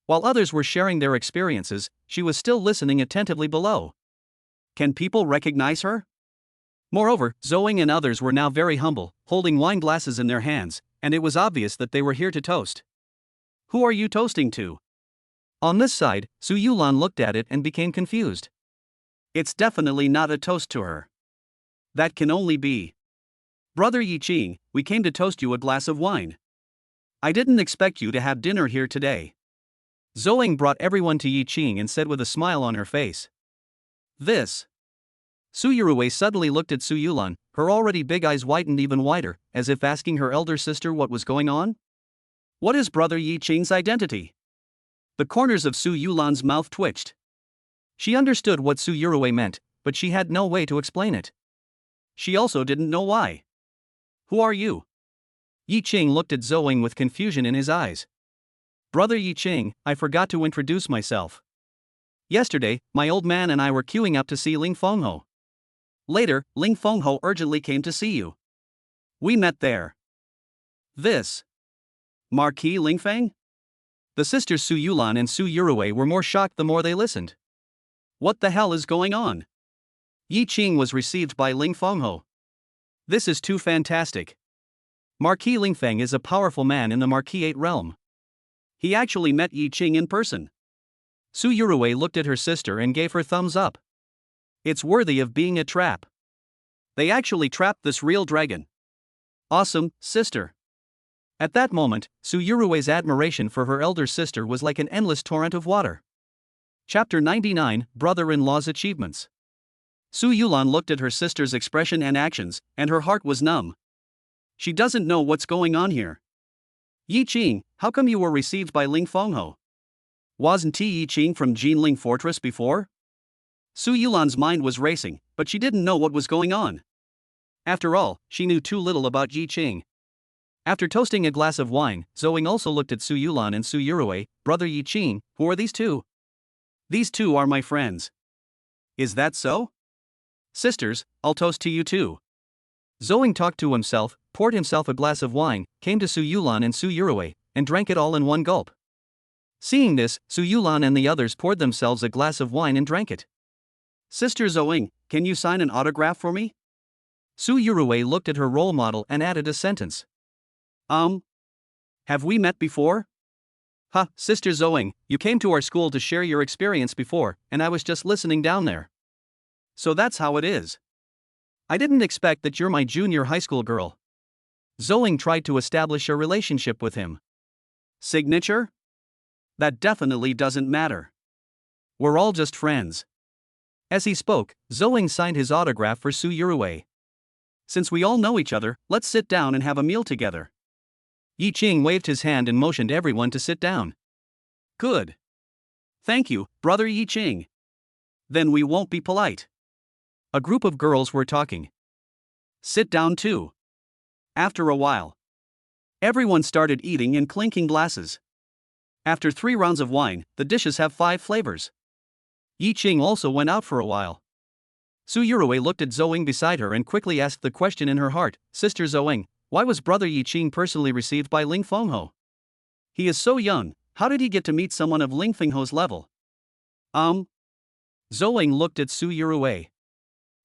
While others were sharing their experiences, she was still listening attentively below. Can people recognize her? Moreover, Zhou and others were now very humble, holding wine glasses in their hands, and it was obvious that they were here to toast. Who are you toasting to? On this side, Su Yulan looked at it and became confused. It's definitely not a toast to her. That can only be. Brother Yi Qing, we came to toast you a glass of wine. I didn't expect you to have dinner here today. Zhou brought everyone to Yi Qing and said with a smile on her face. This. Su Yurui suddenly looked at Su Yulan, her already big eyes widened even wider, as if asking her elder sister what was going on. What is Brother Yi Qing's identity? The corners of Su Yulan's mouth twitched. She understood what Su Yurui meant, but she had no way to explain it. She also didn't know why. Who are you? Yi Qing looked at Zhou with confusion in his eyes. Brother Yi Qing, I forgot to introduce myself. Yesterday, my old man and I were queuing up to see Ling Fengho. Later, Ling Fengho urgently came to see you. We met there. This. Marquis Lingfeng? The sisters Su Yulan and Su Yurui were more shocked the more they listened. What the hell is going on? Yi Qing was received by Ling Fengho. This is too fantastic. Marquis Lingfeng is a powerful man in the Marquis realm. He actually met Yi Qing in person. Su Yurui looked at her sister and gave her thumbs up. It's worthy of being a trap. They actually trapped this real dragon. Awesome, sister. At that moment, Suyurue's admiration for her elder sister was like an endless torrent of water. Chapter 99, Brother-in-Law's Achievements. Su Yulan looked at her sister's expression and actions, and her heart was numb. She doesn't know what's going on here. Yi Qing, how come you were received by Ling Fengho? Wasn't Yi Qing from Jinling Fortress before? Su Yulan's mind was racing, but she didn't know what was going on. After all, she knew too little about Yi Qing. After toasting a glass of wine, Zoing also looked at Su Yulan and Su Yurue. Brother Yi Qing, who are these two? These two are my friends. Is that so? Sisters, I'll toast to you too. Zoing talked to himself, poured himself a glass of wine, came to Su Yulan and Su Yurue, and drank it all in one gulp. Seeing this, Su Yulan and the others poured themselves a glass of wine and drank it. Sister Zoing, can you sign an autograph for me? Su Yurue looked at her role model and added a sentence. Have we met before? Ha, Sister Zoing, you came to our school to share your experience before, and I was just listening down there. So that's how it is. I didn't expect that you're my junior high school girl. Zoing tried to establish a relationship with him. Signature? That definitely doesn't matter. We're all just friends. As he spoke, Zoing signed his autograph for Su Yurue. Since we all know each other, let's sit down and have a meal together. Yi Qing waved his hand and motioned everyone to sit down. Good. Thank you, Brother Yi Qing. Then we won't be polite. A group of girls were talking. Sit down too. After a while, everyone started eating and clinking glasses. After 3 rounds of wine, the dishes have 5 flavors. Yi Qing also went out for a while. Su Yurue looked at Zoing beside her and quickly asked the question in her heart, Sister Zoing, why was Brother Yi Qing personally received by Ling Fengho? He is so young, how did he get to meet someone of Ling Fengho's level? Zoing looked at Su Yurue.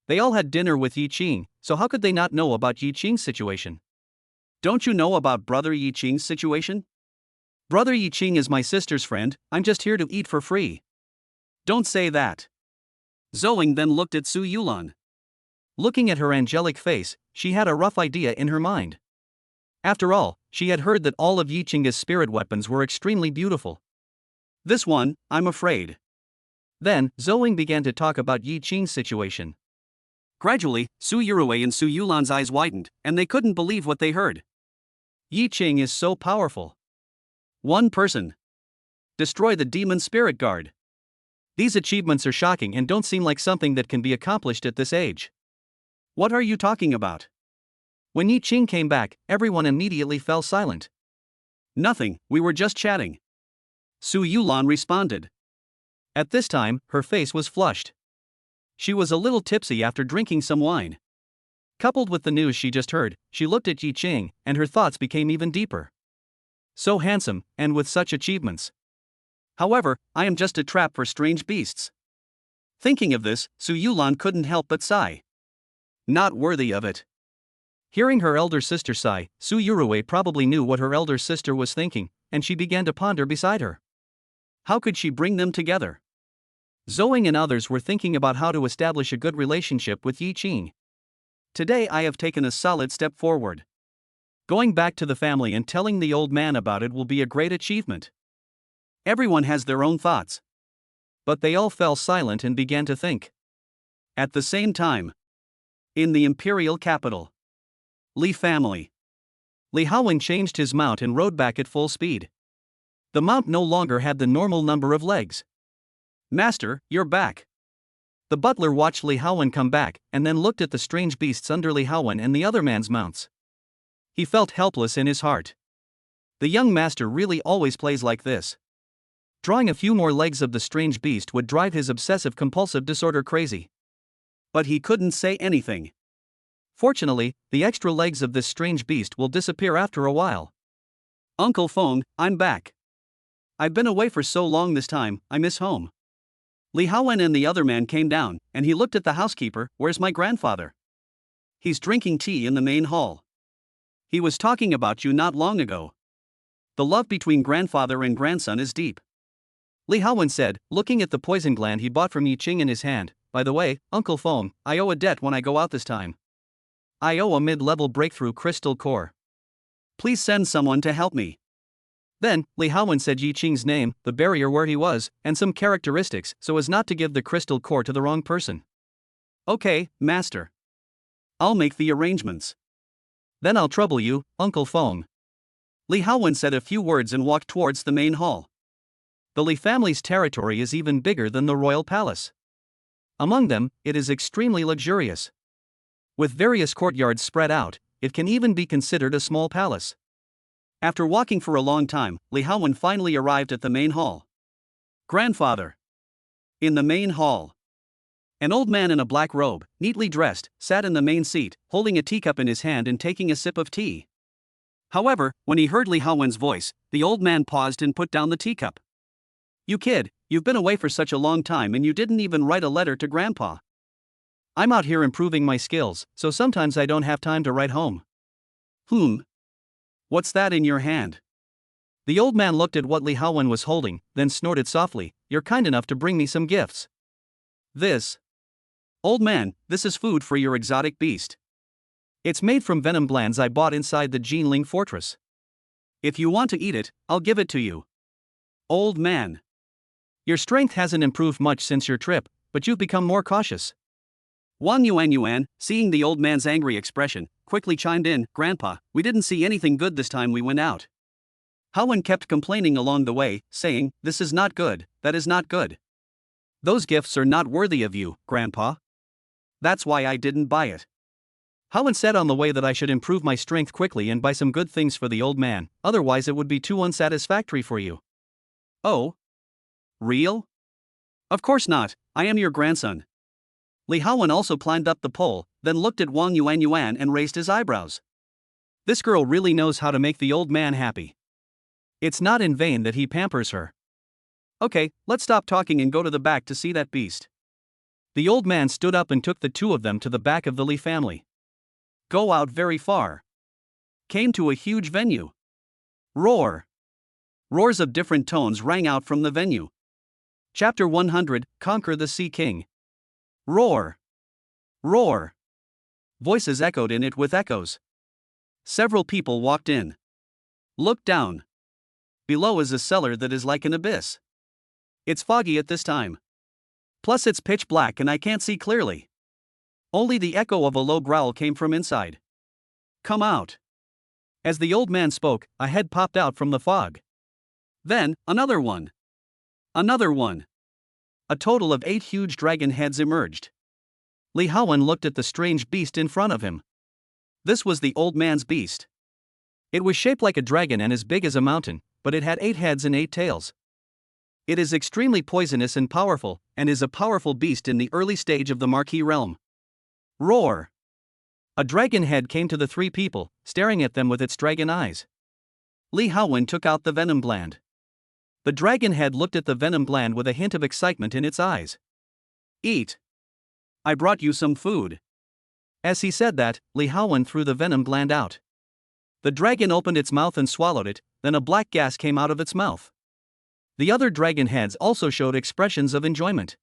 They all had dinner with Yi Qing, so how could they not know about Yi Qing's situation? Don't you know about Brother Yi Qing's situation? Brother Yi Qing is my sister's friend, I'm just here to eat for free. Don't say that. Zoing then looked at Su Yulan. Looking at her angelic face, she had a rough idea in her mind. After all, she had heard that all of Yi Qing's spirit weapons were extremely beautiful. This one, I'm afraid. Then, Zoing began to talk about Yi Qing's situation. Gradually, Su Yurue and Su Yulan's eyes widened, and they couldn't believe what they heard. Yi Qing is so powerful. One person. Destroy the demon spirit guard. These achievements are shocking and don't seem like something that can be accomplished at this age. What are you talking about? When Yi Qing came back, everyone immediately fell silent. Nothing, we were just chatting. Su Yulan responded. At this time, her face was flushed. She was a little tipsy after drinking some wine. Coupled with the news she just heard, she looked at Yi Qing, and her thoughts became even deeper. So handsome, and with such achievements. However, I am just a trap for strange beasts. Thinking of this, Su Yulan couldn't help but sigh. Not worthy of it. Hearing her elder sister sigh, Su Yurue probably knew what her elder sister was thinking, and she began to ponder beside her. How could she bring them together? Zoing and others were thinking about how to establish a good relationship with Yi Qing. Today I have taken a solid step forward. Going back to the family and telling the old man about it will be a great achievement. Everyone has their own thoughts. But they all fell silent and began to think. At the same time, in the imperial capital, Li family. Li Haowen changed his mount and rode back at full speed. The mount no longer had the normal number of legs. Master, you're back. The butler watched Li Haowen come back, and then looked at the strange beasts under Li Haowen and the other man's mounts. He felt helpless in his heart. The young master really always plays like this. Drawing a few more legs of the strange beast would drive his obsessive-compulsive disorder crazy. But he couldn't say anything. Fortunately, the extra legs of this strange beast will disappear after a while. Uncle Feng, I'm back. I've been away for so long this time, I miss home. Li Haowen and the other man came down, and he looked at the housekeeper. Where's my grandfather? He's drinking tea in the main hall. He was talking about you not long ago. The love between grandfather and grandson is deep. Li Haowen said, looking at the poison gland he bought from Yi Qing in his hand. By the way, Uncle Feng, I owe a debt when I go out this time. I owe a mid-level breakthrough crystal core. Please send someone to help me. Then, Li Haowen said Yi Qing's name, the barrier where he was, and some characteristics so as not to give the crystal core to the wrong person. Okay, master. I'll make the arrangements. Then I'll trouble you, Uncle Feng. Li Haowen said a few words and walked towards the main hall. The Li family's territory is even bigger than the royal palace. Among them, it is extremely luxurious. With various courtyards spread out, it can even be considered a small palace. After walking for a long time, Li Haowen finally arrived at the main hall. Grandfather. In the main hall. An old man in a black robe, neatly dressed, sat in the main seat, holding a teacup in his hand and taking a sip of tea. However, when he heard Li Haowen's voice, the old man paused and put down the teacup. You kid, you've been away for such a long time and you didn't even write a letter to Grandpa. I'm out here improving my skills, so sometimes I don't have time to write home. What's that in your hand? The old man looked at what Li Haowen was holding, then snorted softly. You're kind enough to bring me some gifts. This. Old man, this is food for your exotic beast. It's made from venom glands I bought inside the Jinling fortress. If you want to eat it, I'll give it to you. Old man. Your strength hasn't improved much since your trip, but you've become more cautious. Wang Yuan, seeing the old man's angry expression, quickly chimed in, Grandpa, we didn't see anything good this time we went out. Haowen kept complaining along the way, saying, this is not good, that is not good. Those gifts are not worthy of you, Grandpa. That's why I didn't buy it. Haowen said on the way that I should improve my strength quickly and buy some good things for the old man, otherwise it would be too unsatisfactory for you. Oh? Real? Of course not, I am your grandson. Li Haowen also climbed up the pole, then looked at Wang Yuan and raised his eyebrows. This girl really knows how to make the old man happy. It's not in vain that he pampers her. Okay, let's stop talking and go to the back to see that beast. The old man stood up and took the two of them to the back of the Li family. Go out very far. Came to a huge venue. Roar. Roars of different tones rang out from the venue. Chapter 100, Conquer the Sea King. Roar. Roar. Voices echoed in it with echoes. Several people walked in. Looked down. Below is a cellar that is like an abyss. It's foggy at this time. Plus it's pitch black and I can't see clearly. Only the echo of a low growl came from inside. Come out. As the old man spoke, a head popped out from the fog. Then, another one. Another one. A total of 8 huge dragon heads emerged. Li Haowen looked at the strange beast in front of him. This was the old man's beast. It was shaped like a dragon and as big as a mountain, but it had 8 heads and 8 tails. It is extremely poisonous and powerful, and is a powerful beast in the early stage of the Marquis realm. Roar. A dragon head came to the 3 people, staring at them with its dragon eyes. Li Haowen took out the venom gland. The dragon head looked at the venom gland with a hint of excitement in its eyes. Eat. I brought you some food. As he said that, Li Haowen threw the venom gland out. The dragon opened its mouth and swallowed it, then a black gas came out of its mouth. The other dragon heads also showed expressions of enjoyment.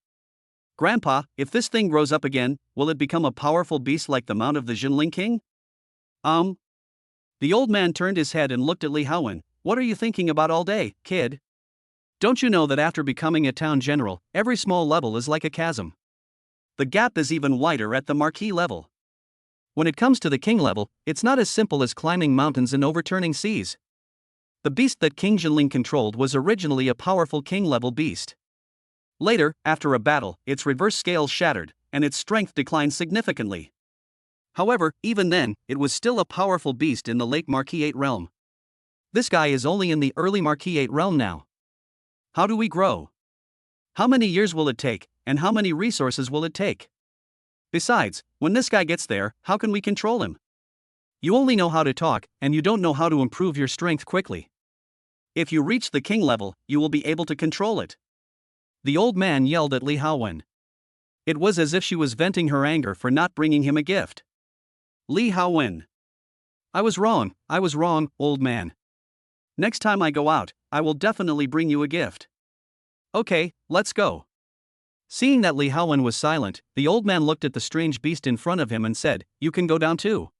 Grandpa, if this thing grows up again, will it become a powerful beast like the mount of the Jinling King? The old man turned his head and looked at Li Haowen. What are you thinking about all day, kid? Don't you know that after becoming a town general, every small level is like a chasm? The gap is even wider at the Marquis level. When it comes to the king level, it's not as simple as climbing mountains and overturning seas. The beast that King Jinling controlled was originally a powerful king-level beast. Later, after a battle, its reverse scales shattered, and its strength declined significantly. However, even then, it was still a powerful beast in the late Marquis 8 realm. This guy is only in the early Marquis 8 realm now. How do we grow? How many years will it take, and how many resources will it take? Besides, when this guy gets there, how can we control him? You only know how to talk, and you don't know how to improve your strength quickly. If you reach the king level, you will be able to control it. The old man yelled at Li Haowen. It was as if she was venting her anger for not bringing him a gift. Li Haowen. I was wrong, old man. Next time I go out, I will definitely bring you a gift. Okay, let's go. Seeing that Li Haowen was silent, the old man looked at the strange beast in front of him and said, "You can go down too."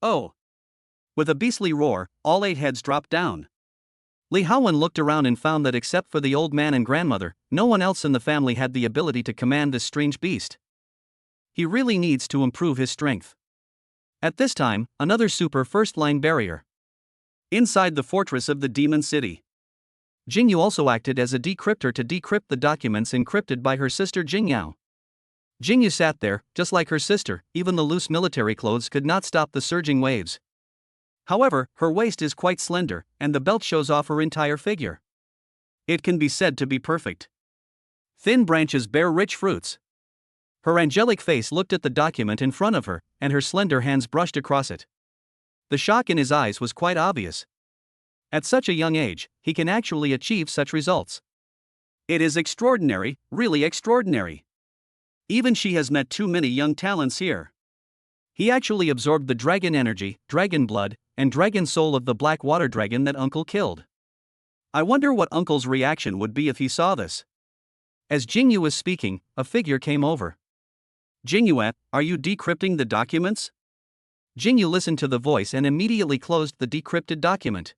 "Oh." With a beastly roar, all 8 heads dropped down. Li Haowen looked around and found that except for the old man and grandmother, no one else in the family had the ability to command this strange beast. He really needs to improve his strength. At this time, another super first-line barrier. Inside the fortress of the demon city. Jingyu also acted as a decryptor to decrypt the documents encrypted by her sister Jingyao. Jingyu sat there, just like her sister, even the loose military clothes could not stop the surging waves. However, her waist is quite slender, and the belt shows off her entire figure. It can be said to be perfect. Thin branches bear rich fruits. Her angelic face looked at the document in front of her, and her slender hands brushed across it. The shock in his eyes was quite obvious. At such a young age, he can actually achieve such results. It is extraordinary, really extraordinary. Even she has met too many young talents here. He actually absorbed the dragon energy, dragon blood, and dragon soul of the black water dragon that Uncle killed. I wonder what Uncle's reaction would be if he saw this. As Jingyu was speaking, a figure came over. "Jingyu, are you decrypting the documents?" Jingyu listened to the voice and immediately closed the decrypted document.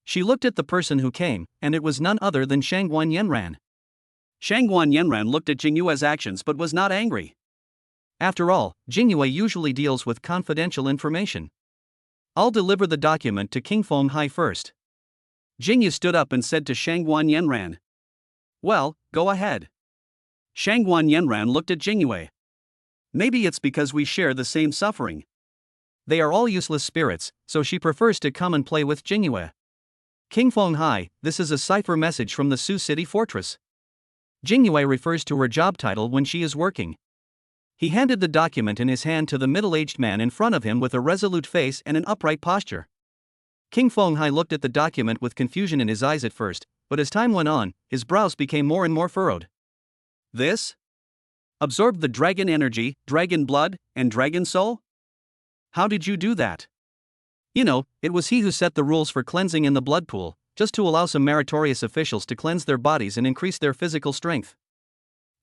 She looked at the person who came, and it was none other than Shangguan Yanran. Shangguan Yanran looked at Jingyue's actions but was not angry. After all, Jingyue usually deals with confidential information. "I'll deliver the document to King Fenghai first." Jingyu stood up and said to Shangguan Yanran. "Well, go ahead." Shangguan Yanran looked at Jingyue. Maybe it's because we share the same suffering. They are all useless spirits, so she prefers to come and play with Jingyue. "King Fenghai, this is a cipher message from the Sioux City Fortress." Jingyue refers to her job title when she is working. He handed the document in his hand to the middle-aged man in front of him with a resolute face and an upright posture. King Fenghai looked at the document with confusion in his eyes at first, but as time went on, his brows became more and more furrowed. "This? Absorbed the dragon energy, dragon blood, and dragon soul? How did you do that?" "You know, it was he who set the rules for cleansing in the blood pool, just to allow some meritorious officials to cleanse their bodies and increase their physical strength.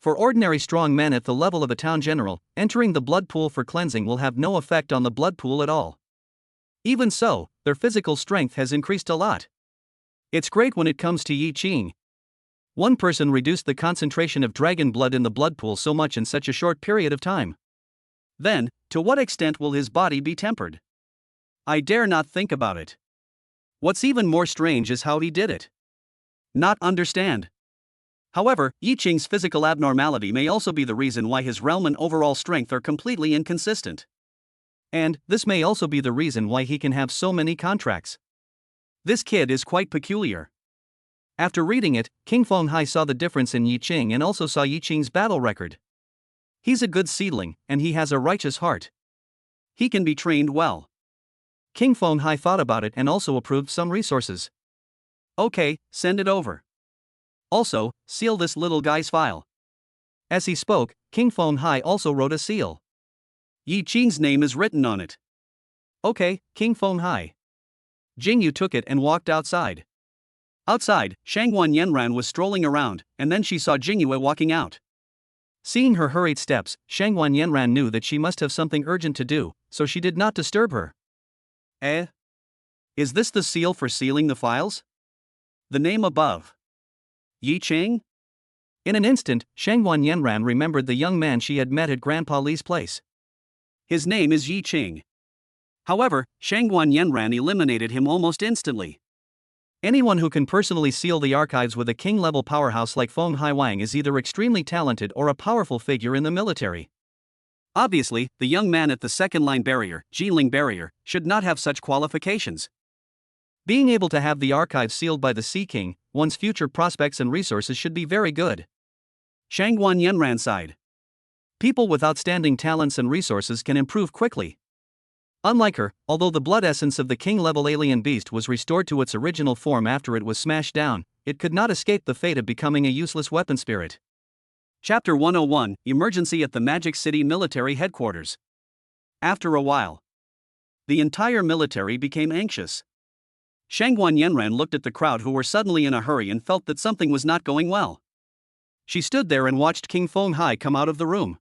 For ordinary strong men at the level of a town general, entering the blood pool for cleansing will have no effect on the blood pool at all. Even so, their physical strength has increased a lot. It's great when it comes to Yi Qing. One person reduced the concentration of dragon blood in the blood pool so much in such a short period of time. Then, to what extent will his body be tempered? I dare not think about it. What's even more strange is how he did it. Not understand. However, Yi Qing's physical abnormality may also be the reason why his realm and overall strength are completely inconsistent. And this may also be the reason why he can have so many contracts. This kid is quite peculiar." After reading it, King Fenghai saw the difference in Yi Qing and also saw Yi Qing's battle record. He's a good seedling, and he has a righteous heart. He can be trained well. King Fenghai thought about it and also approved some resources. "Okay, send it over. Also, seal this little guy's file." As he spoke, King Fenghai also wrote a seal. Yi Qing's name is written on it. "Okay, King Fenghai." Jingyu took it and walked outside. Outside, Shangguan Yanran was strolling around, and then she saw Jingyue walking out. Seeing her hurried steps, Shangguan Yanran knew that she must have something urgent to do, so she did not disturb her. "Eh? Is this the seal for sealing the files? The name above? Yi Qing?" In an instant, Shangguan Yanran remembered the young man she had met at Grandpa Li's place. His name is Yi Qing. However, Shangguan Yanran eliminated him almost instantly. Anyone who can personally seal the archives with a king-level powerhouse like Fenghai Wang is either extremely talented or a powerful figure in the military. Obviously, the young man at the second-line barrier, Jiling barrier, should not have such qualifications. Being able to have the archives sealed by the Sea King, one's future prospects and resources should be very good. Shangguan Yanran sighed. People with outstanding talents and resources can improve quickly. Unlike her, although the blood essence of the king-level alien beast was restored to its original form after it was smashed down, it could not escape the fate of becoming a useless weapon spirit. Chapter 101, Emergency at the Magic City Military Headquarters. After a while, the entire military became anxious. Shangguan Yanran looked at the crowd who were suddenly in a hurry and felt that something was not going well. She stood there and watched King Feng Hai come out of the room.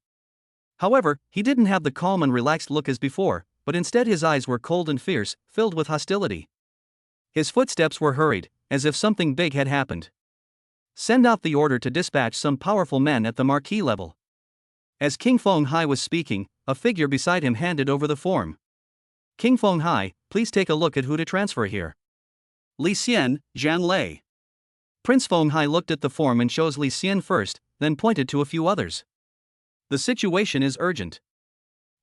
However, he didn't have the calm and relaxed look as before, but instead his eyes were cold and fierce, filled with hostility. His footsteps were hurried, as if something big had happened. Send out the order to dispatch some powerful men at the marquee level. As King Feng Hai was speaking, a figure beside him handed over the form. King Feng Hai, please take a look at who to transfer here. Li Xian, Zhan Lei. Prince Feng Hai looked at the form and chose Li Xian first, then pointed to a few others. The situation is urgent.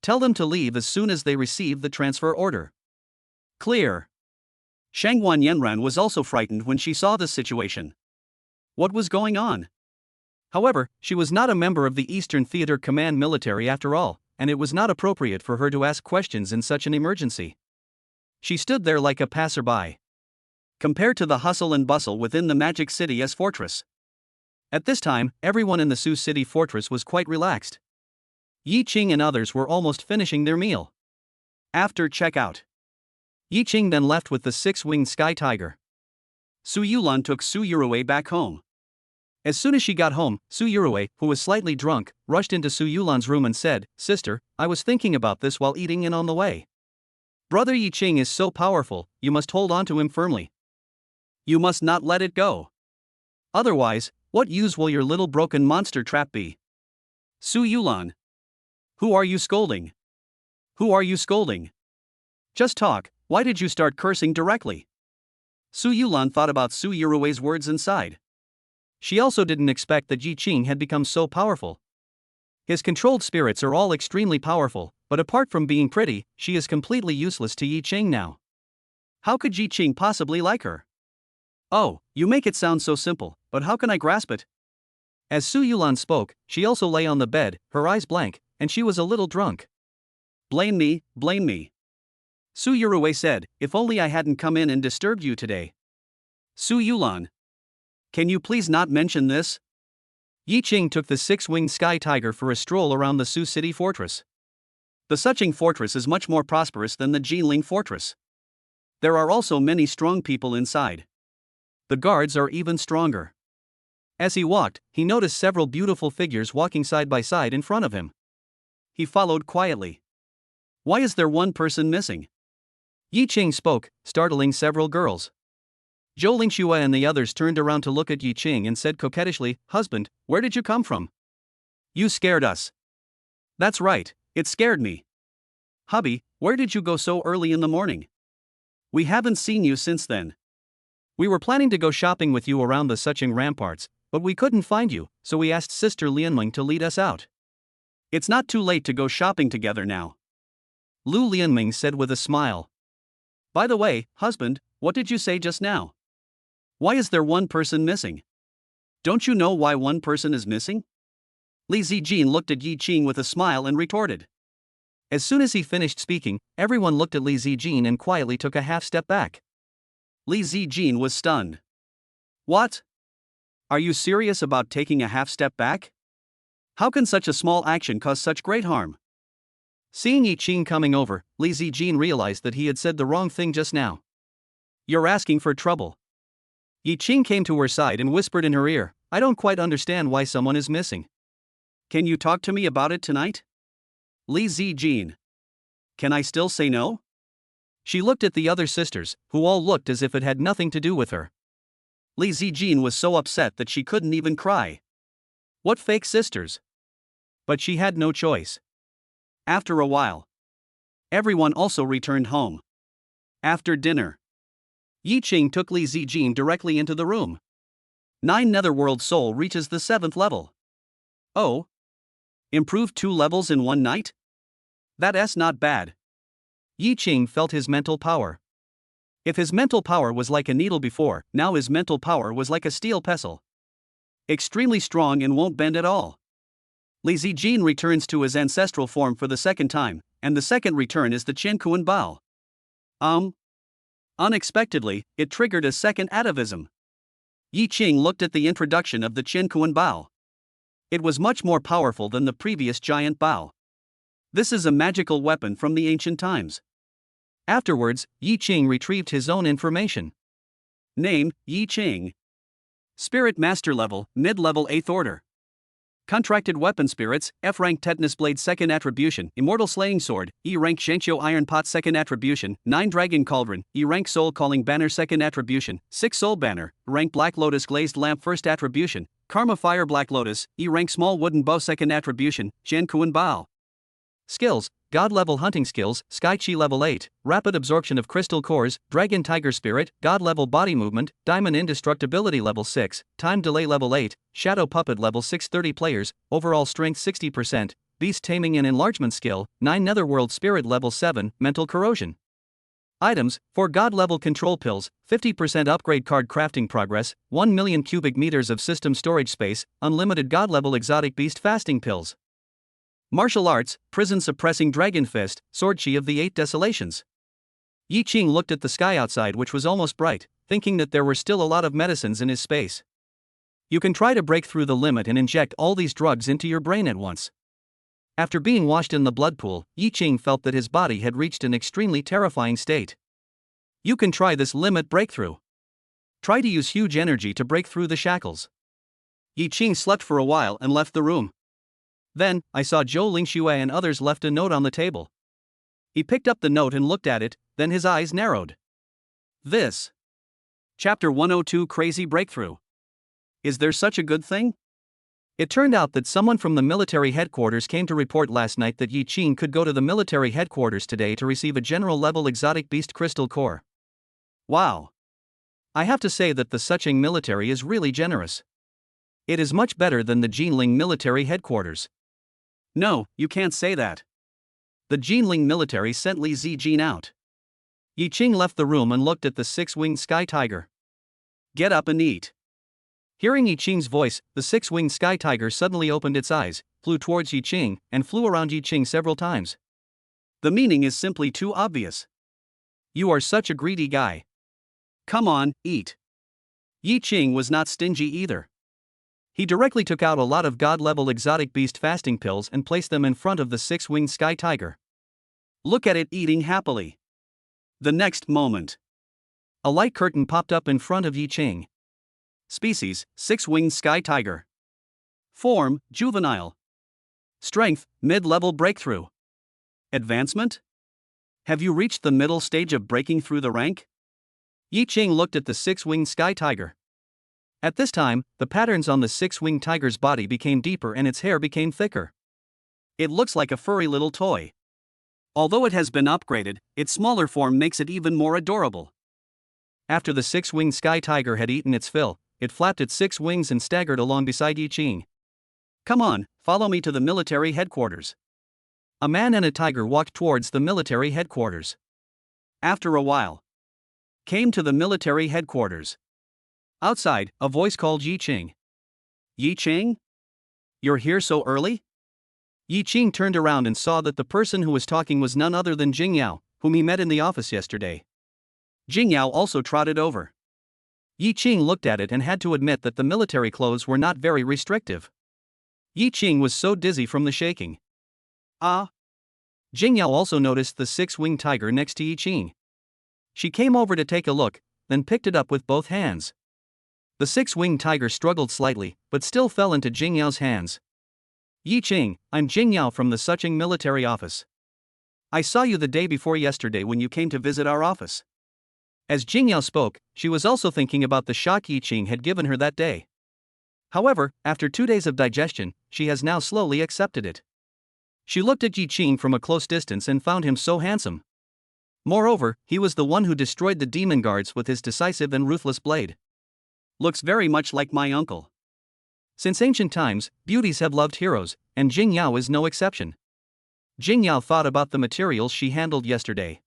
Tell them to leave as soon as they receive the transfer order. Clear. Shangguan Yanran was also frightened when she saw this situation. What was going on? However, she was not a member of the Eastern Theater Command military after all, and it was not appropriate for her to ask questions in such an emergency. She stood there like a passerby. Compared to the hustle and bustle within the Magic City S fortress. At this time, everyone in the Sioux City fortress was quite relaxed. Yi Qing and others were almost finishing their meal. After checkout, Yi Qing then left with the six-winged sky tiger. Su Yulan took Su Yurui back home. As soon as she got home, Su Yurui, who was slightly drunk, rushed into Su Yulan's room and said, "Sister, I was thinking about this while eating and on the way. Brother Yi Qing is so powerful, you must hold on to him firmly. You must not let it go. Otherwise, what use will your little broken monster trap be?" Su Yulan. Who are you scolding? Who are you scolding? Just talk, why did you start cursing directly? Su Yulan thought about Su Yurui's words and sighed. She also didn't expect that Yi Qing had become so powerful. His controlled spirits are all extremely powerful, but apart from being pretty, she is completely useless to Yi Qing now. How could Yi Qing possibly like her? Oh, you make it sound so simple, but how can I grasp it? As Su Yulan spoke, she also lay on the bed, her eyes blank, and she was a little drunk. Blame me, blame me. Su Yurui said, if only I hadn't come in and disturbed you today. Su Yulan. Can you please not mention this? Yi Qing took the six-winged sky tiger for a stroll around the Sioux City fortress. The Suching fortress is much more prosperous than the Jinling fortress. There are also many strong people inside. The guards are even stronger. As he walked, he noticed several beautiful figures walking side by side in front of him. He followed quietly. Why is there one person missing? Yi Qing spoke, startling several girls. Zhou Lingxue and the others turned around to look at Yi Qing and said coquettishly, "Husband, where did you come from?" You scared us. That's right, it scared me. Hubby, where did you go so early in the morning? We haven't seen you since then. We were planning to go shopping with you around the Suching ramparts, but we couldn't find you, so we asked Sister Lianming to lead us out. It's not too late to go shopping together now. Lu Lianming said with a smile. By the way, husband, what did you say just now? Why is there one person missing? Don't you know why one person is missing? Li Zijin looked at Yi Qing with a smile and retorted. As soon as he finished speaking, everyone looked at Li Zijin and quietly took a half step back. Li Zijin was stunned. What? Are you serious about taking a half step back? How can such a small action cause such great harm? Seeing Yi Qing coming over, Li Zijin realized that he had said the wrong thing just now. You're asking for trouble. Yi Qing came to her side and whispered in her ear, "I don't quite understand why someone is missing. Can you talk to me about it tonight?" Li Zijin. Can I still say no? She looked at the other sisters, who all looked as if it had nothing to do with her. Li Zijin was so upset that she couldn't even cry. What fake sisters? But she had no choice. After a while, everyone also returned home. After dinner, Yi Qing took Li Zijin directly into the room. 9 Netherworld Soul reaches the 7th level. Oh? Improved 2 levels in one night? That's not bad. Yi Qing felt his mental power. If his mental power was like a needle before, now his mental power was like a steel pestle. Extremely strong and won't bend at all. Li Zijin returns to his ancestral form for the second time, and the second return is the Qiankuan Bao. Unexpectedly, it triggered a second atavism. Yi Qing looked at the introduction of the Qiankuan Bao. It was much more powerful than the previous giant Bao. This is a magical weapon from the ancient times. Afterwards, Yi Qing retrieved his own information. Name, Yi Qing. Spirit Master level, mid-level 8th order. Contracted weapon spirits, F rank tetanus blade 2nd attribution, immortal slaying sword, E rank Shengqiu iron pot 2nd attribution, 9 dragon cauldron, E rank soul calling banner 2nd attribution, 6 soul banner, rank black lotus glazed lamp 1st attribution, karma fire black lotus, E rank small wooden bow 2nd attribution, Jian Kuan Bao. Skills: God level hunting skills, Sky Chi level 8, rapid absorption of crystal cores, Dragon Tiger Spirit, God level body movement, Diamond indestructibility level 6, time delay level 8, Shadow Puppet level 6 30 players, overall strength 60%, Beast taming and enlargement skill, 9 Netherworld Spirit level 7, mental corrosion. Items: 4 God level control pills, 50% upgrade card crafting progress, 1 million cubic meters of system storage space, unlimited God level exotic beast fasting pills. Martial arts, prison suppressing dragon fist, sword chi of the 8 desolations. Yi Qing looked at the sky outside, which was almost bright, thinking that there were still a lot of medicines in his space. You can try to break through the limit and inject all these drugs into your brain at once. After being washed in the blood pool, Yi Qing felt that his body had reached an extremely terrifying state. You can try this limit breakthrough. Try to use huge energy to break through the shackles. Yi Qing slept for a while and left the room. Then, I saw Zhou Lingxue and others left a note on the table. He picked up the note and looked at it, then his eyes narrowed. This. Chapter 102 Crazy Breakthrough. Is there such a good thing? It turned out that someone from the military headquarters came to report last night that Yi Qing could go to the military headquarters today to receive a general level exotic beast crystal core. Wow. I have to say that the Sucheng military is really generous. It is much better than the Jinling military headquarters. No, you can't say that. The Jinling military sent Li Zijin out. Yi Qing left the room and looked at the 6-winged sky tiger. Get up and eat. Hearing Yi Qing's voice, the 6-winged sky tiger suddenly opened its eyes, flew towards Yi Qing, and flew around Yi Qing several times. The meaning is simply too obvious. You are such a greedy guy. Come on, eat. Yi Qing was not stingy either. He directly took out a lot of God-level exotic beast fasting pills and placed them in front of the 6-winged sky tiger. Look at it eating happily. The next moment, a light curtain popped up in front of Yi Qing. Species: 6-winged sky tiger. Form: juvenile. Strength: mid-level breakthrough. Advancement? Have you reached the middle stage of breaking through the rank? Yi Qing looked at the 6-winged sky tiger. At this time, the patterns on the 6-winged tiger's body became deeper and its hair became thicker. It looks like a furry little toy. Although it has been upgraded, its smaller form makes it even more adorable. After the 6-winged sky tiger had eaten its fill, it flapped its 6 wings and staggered along beside Yi Qing. Come on, follow me to the military headquarters. A man and a tiger walked towards the military headquarters. After a while, came to the military headquarters. Outside, a voice called Yi Qing. Yi Qing? You're here so early? Yi Qing turned around and saw that the person who was talking was none other than Jing Yao, whom he met in the office yesterday. Jing Yao also trotted over. Yi Qing looked at it and had to admit that the military clothes were not very restrictive. Yi Qing was so dizzy from the shaking. Ah! Jing Yao also noticed the 6-winged tiger next to Yi Qing. She came over to take a look, then picked it up with both hands. The 6-winged tiger struggled slightly, but still fell into Jing Yao's hands. Yi Qing, I'm Jing Yao from the Sucheng military office. I saw you the day before yesterday when you came to visit our office. As Jing Yao spoke, she was also thinking about the shock Yi Qing had given her that day. However, after 2 days of digestion, she has now slowly accepted it. She looked at Yi Qing from a close distance and found him so handsome. Moreover, he was the one who destroyed the demon guards with his decisive and ruthless blade. Looks very much like my uncle. Since ancient times, beauties have loved heroes, and Jing Yao is no exception. Jing Yao thought about the materials she handled yesterday.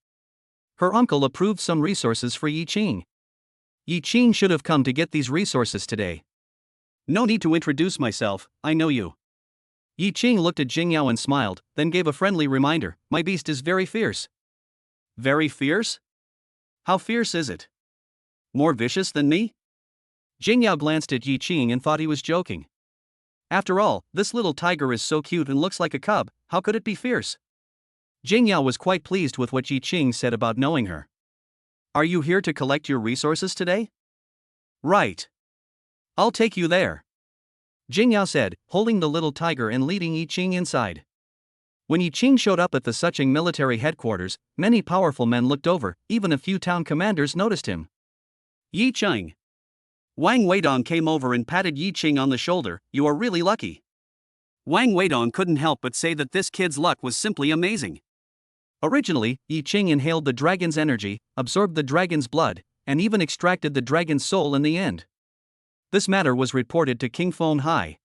Her uncle approved some resources for Yi Qing. Yi Qing should have come to get these resources today. No need to introduce myself, I know you. Yi Qing looked at Jing Yao and smiled, then gave a friendly reminder, my beast is very fierce. Very fierce? How fierce is it? More vicious than me? Jing Yao glanced at Yi Qing and thought he was joking. After all, this little tiger is so cute and looks like a cub, how could it be fierce? Jing Yao was quite pleased with what Yi Qing said about knowing her. Are you here to collect your resources today? Right. I'll take you there. Jing Yao said, holding the little tiger and leading Yi Qing inside. When Yi Qing showed up at the Sucheng military headquarters, many powerful men looked over, even a few town commanders noticed him. Yi Qing. Wang Weidong came over and patted Yi Qing on the shoulder. You are really lucky. Wang Weidong couldn't help but say that this kid's luck was simply amazing. Originally, Yi Qing inhaled the dragon's energy, absorbed the dragon's blood, and even extracted the dragon's soul in the end. This matter was reported to King Feng Hai.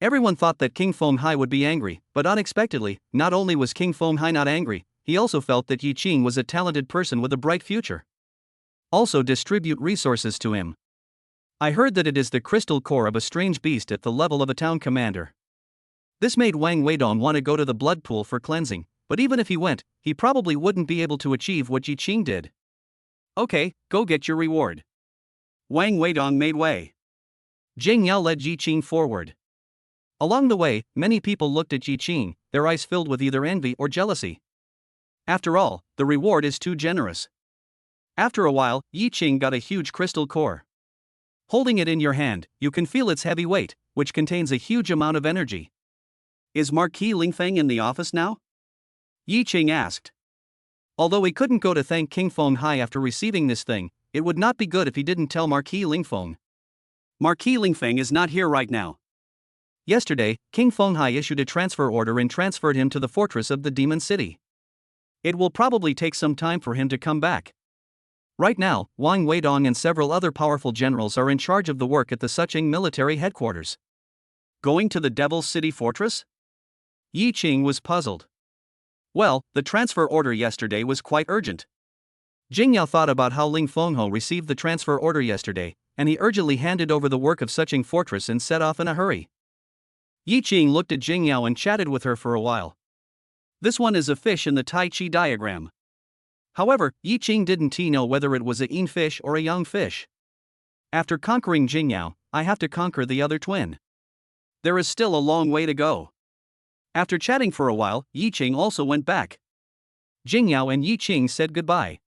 Everyone thought that King Feng Hai would be angry, but unexpectedly, not only was King Feng Hai not angry, he also felt that Yi Qing was a talented person with a bright future. Also distribute resources to him. I heard that it is the crystal core of a strange beast at the level of a town commander. This made Wang Weidong want to go to the blood pool for cleansing, but even if he went, he probably wouldn't be able to achieve what Yi Qing did. Okay, go get your reward. Wang Weidong made way. Jing Yao led Yi Qing forward. Along the way, many people looked at Yi Qing, their eyes filled with either envy or jealousy. After all, the reward is too generous. After a while, Yi Qing got a huge crystal core. Holding it in your hand, you can feel its heavy weight, which contains a huge amount of energy. Is Marquis Lingfeng in the office now? Yi Qing asked. Although he couldn't go to thank King Feng Hai after receiving this thing, it would not be good if he didn't tell Marquis Lingfeng. Marquis Lingfeng is not here right now. Yesterday, King Feng Hai issued a transfer order and transferred him to the fortress of the Demon City. It will probably take some time for him to come back. Right now, Wang Weidong and several other powerful generals are in charge of the work at the Sucheng military headquarters. Going to the Devil's City fortress? Yi Qing was puzzled. Well, the transfer order yesterday was quite urgent. Jing Yao thought about how Ling Fengho received the transfer order yesterday, and he urgently handed over the work of Sucheng fortress and set off in a hurry. Yi Qing looked at Jing Yao and chatted with her for a while. This one is a fish in the Tai Chi diagram. However, Yi Qing didn't know whether it was a yin fish or a yang fish. After conquering Jing Yao, I have to conquer the other twin. There is still a long way to go. After chatting for a while, Yi Qing also went back. Jing Yao and Yi Qing said goodbye.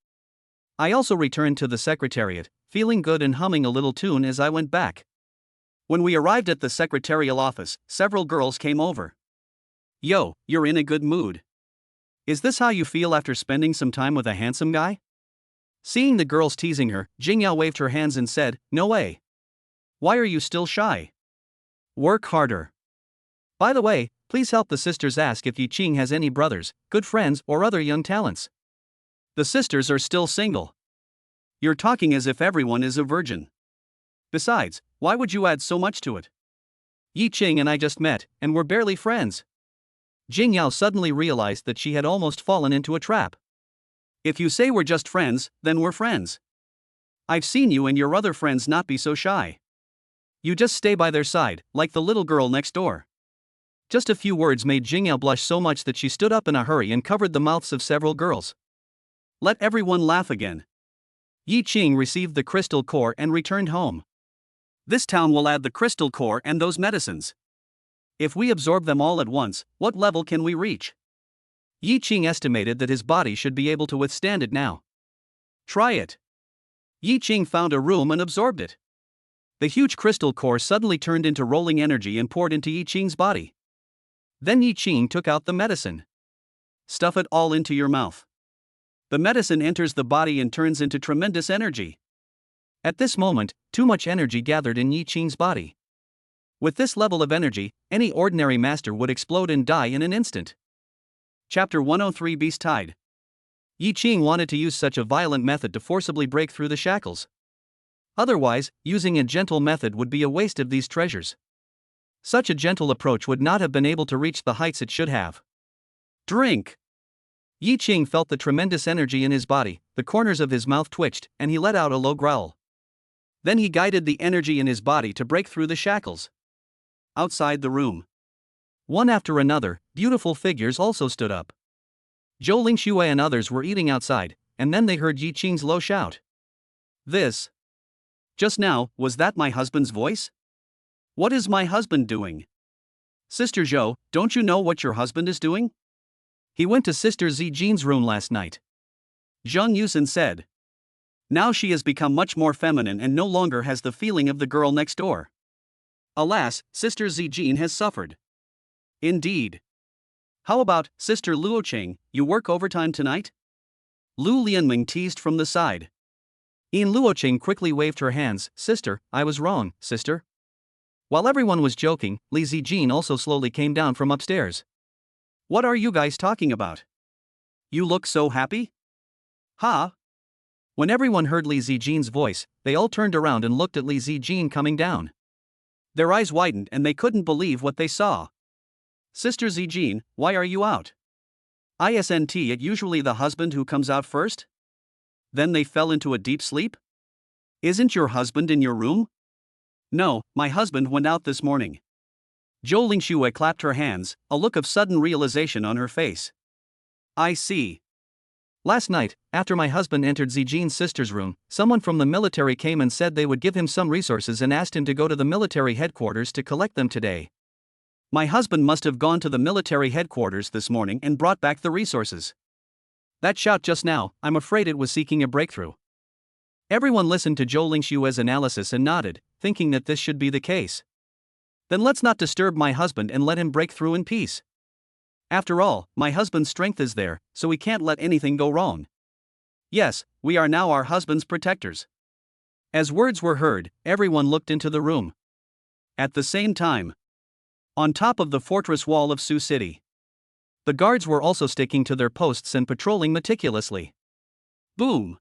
I also returned to the secretariat, feeling good and humming a little tune as I went back. When we arrived at the secretarial office, several girls came over. Yo, you're in a good mood. Is this how you feel after spending some time with a handsome guy? Seeing the girls teasing her, Jing Yao waved her hands and said, no way. Why are you still shy? Work harder. By the way, please help the sisters ask if Yi Qing has any brothers, good friends, or other young talents. The sisters are still single. You're talking as if everyone is a virgin. Besides, why would you add so much to it? Yi Qing and I just met, and we're barely friends. Jing Yao suddenly realized that she had almost fallen into a trap. If you say we're just friends, then we're friends. I've seen you and your other friends not be so shy. You just stay by their side, like the little girl next door. Just a few words made Jing Yao blush so much that she stood up in a hurry and covered the mouths of several girls. Let everyone laugh again. Yi Qing received the crystal core and returned home. This town will add the crystal core and those medicines. If we absorb them all at once, what level can we reach? Yi Qing estimated that his body should be able to withstand it now. Try it. Yi Qing found a room and absorbed it. The huge crystal core suddenly turned into rolling energy and poured into Yi Qing's body. Then Yi Qing took out the medicine. Stuff it all into your mouth. The medicine enters the body and turns into tremendous energy. At this moment, too much energy gathered in Yi Qing's body. With this level of energy, any ordinary master would explode and die in an instant. Chapter 103 Beast Tide. Yi Qing wanted to use such a violent method to forcibly break through the shackles. Otherwise, using a gentle method would be a waste of these treasures. Such a gentle approach would not have been able to reach the heights it should have. Drink! Yi Qing felt the tremendous energy in his body, the corners of his mouth twitched, and he let out a low growl. Then he guided the energy in his body to break through the shackles. Outside the room, one after another, beautiful figures also stood up. Zhou Lingxue and others were eating outside, and then they heard Yi Qing's low shout. Just now, was that my husband's voice? What is my husband doing? Sister Zhou, don't you know what your husband is doing? He went to Sister Zijin's room last night. Zhang Yusen said. Now she has become much more feminine and no longer has the feeling of the girl next door. Alas, Sister Zijin has suffered. Indeed. How about, Sister Luocheng, you work overtime tonight? Lu Lianming teased from the side. Yin Luocheng quickly waved her hands. Sister, I was wrong, sister. While everyone was joking, Li Zijin also slowly came down from upstairs. What are you guys talking about? You look so happy? Ha! When everyone heard Li Zijin's voice, they all turned around and looked at Li Zijin coming down. Their eyes widened and they couldn't believe what they saw. Sister Zijin, why are you out? Isn't it usually the husband who comes out first? Then they fell into a deep sleep? Isn't your husband in your room? No, my husband went out this morning. Zhou Lingxue clapped her hands, a look of sudden realization on her face. I see. Last night, after my husband entered Zijin's sister's room, someone from the military came and said they would give him some resources and asked him to go to the military headquarters to collect them today. My husband must have gone to the military headquarters this morning and brought back the resources. That shout just now, I'm afraid it was seeking a breakthrough. Everyone listened to Zhou Lingxue's analysis and nodded, thinking that this should be the case. Then let's not disturb my husband and let him break through in peace. After all, my husband's strength is there, so we can't let anything go wrong. Yes, we are now our husband's protectors. As words were heard, everyone looked into the room. At the same time, on top of the fortress wall of Sioux City, the guards were also sticking to their posts and patrolling meticulously. Boom!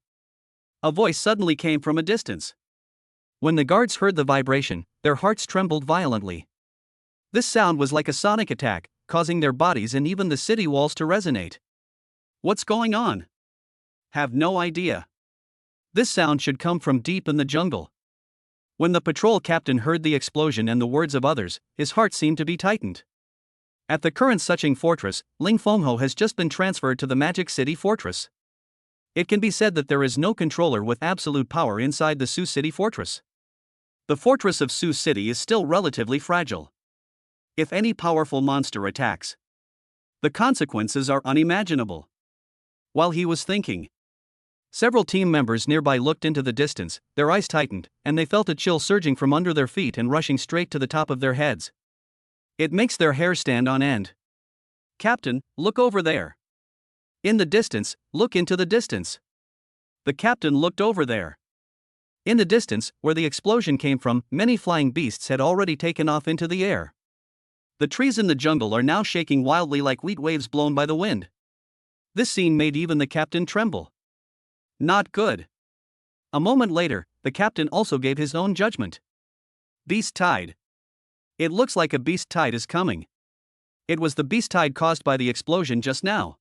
A voice suddenly came from a distance. When the guards heard the vibration, their hearts trembled violently. This sound was like a sonic attack, causing their bodies and even the city walls to resonate. What's going on? Have no idea. This sound should come from deep in the jungle. When the patrol captain heard the explosion and the words of others, his heart seemed to be tightened. At the current Sucheng fortress, Ling Fengho has just been transferred to the Magic City fortress. It can be said that there is no controller with absolute power inside the Sioux City fortress. The fortress of Sioux City is still relatively fragile. If any powerful monster attacks, the consequences are unimaginable. While he was thinking, several team members nearby looked into the distance, their eyes tightened, and they felt a chill surging from under their feet and rushing straight to the top of their heads. It makes their hair stand on end. Captain, look over there. In the distance, look into the distance. The captain looked over there. In the distance, where the explosion came from, many flying beasts had already taken off into the air. The trees in the jungle are now shaking wildly like wheat waves blown by the wind. This scene made even the captain tremble. Not good. A moment later, the captain also gave his own judgment. Beast tide. It looks like a beast tide is coming. It was the beast tide caused by the explosion just now.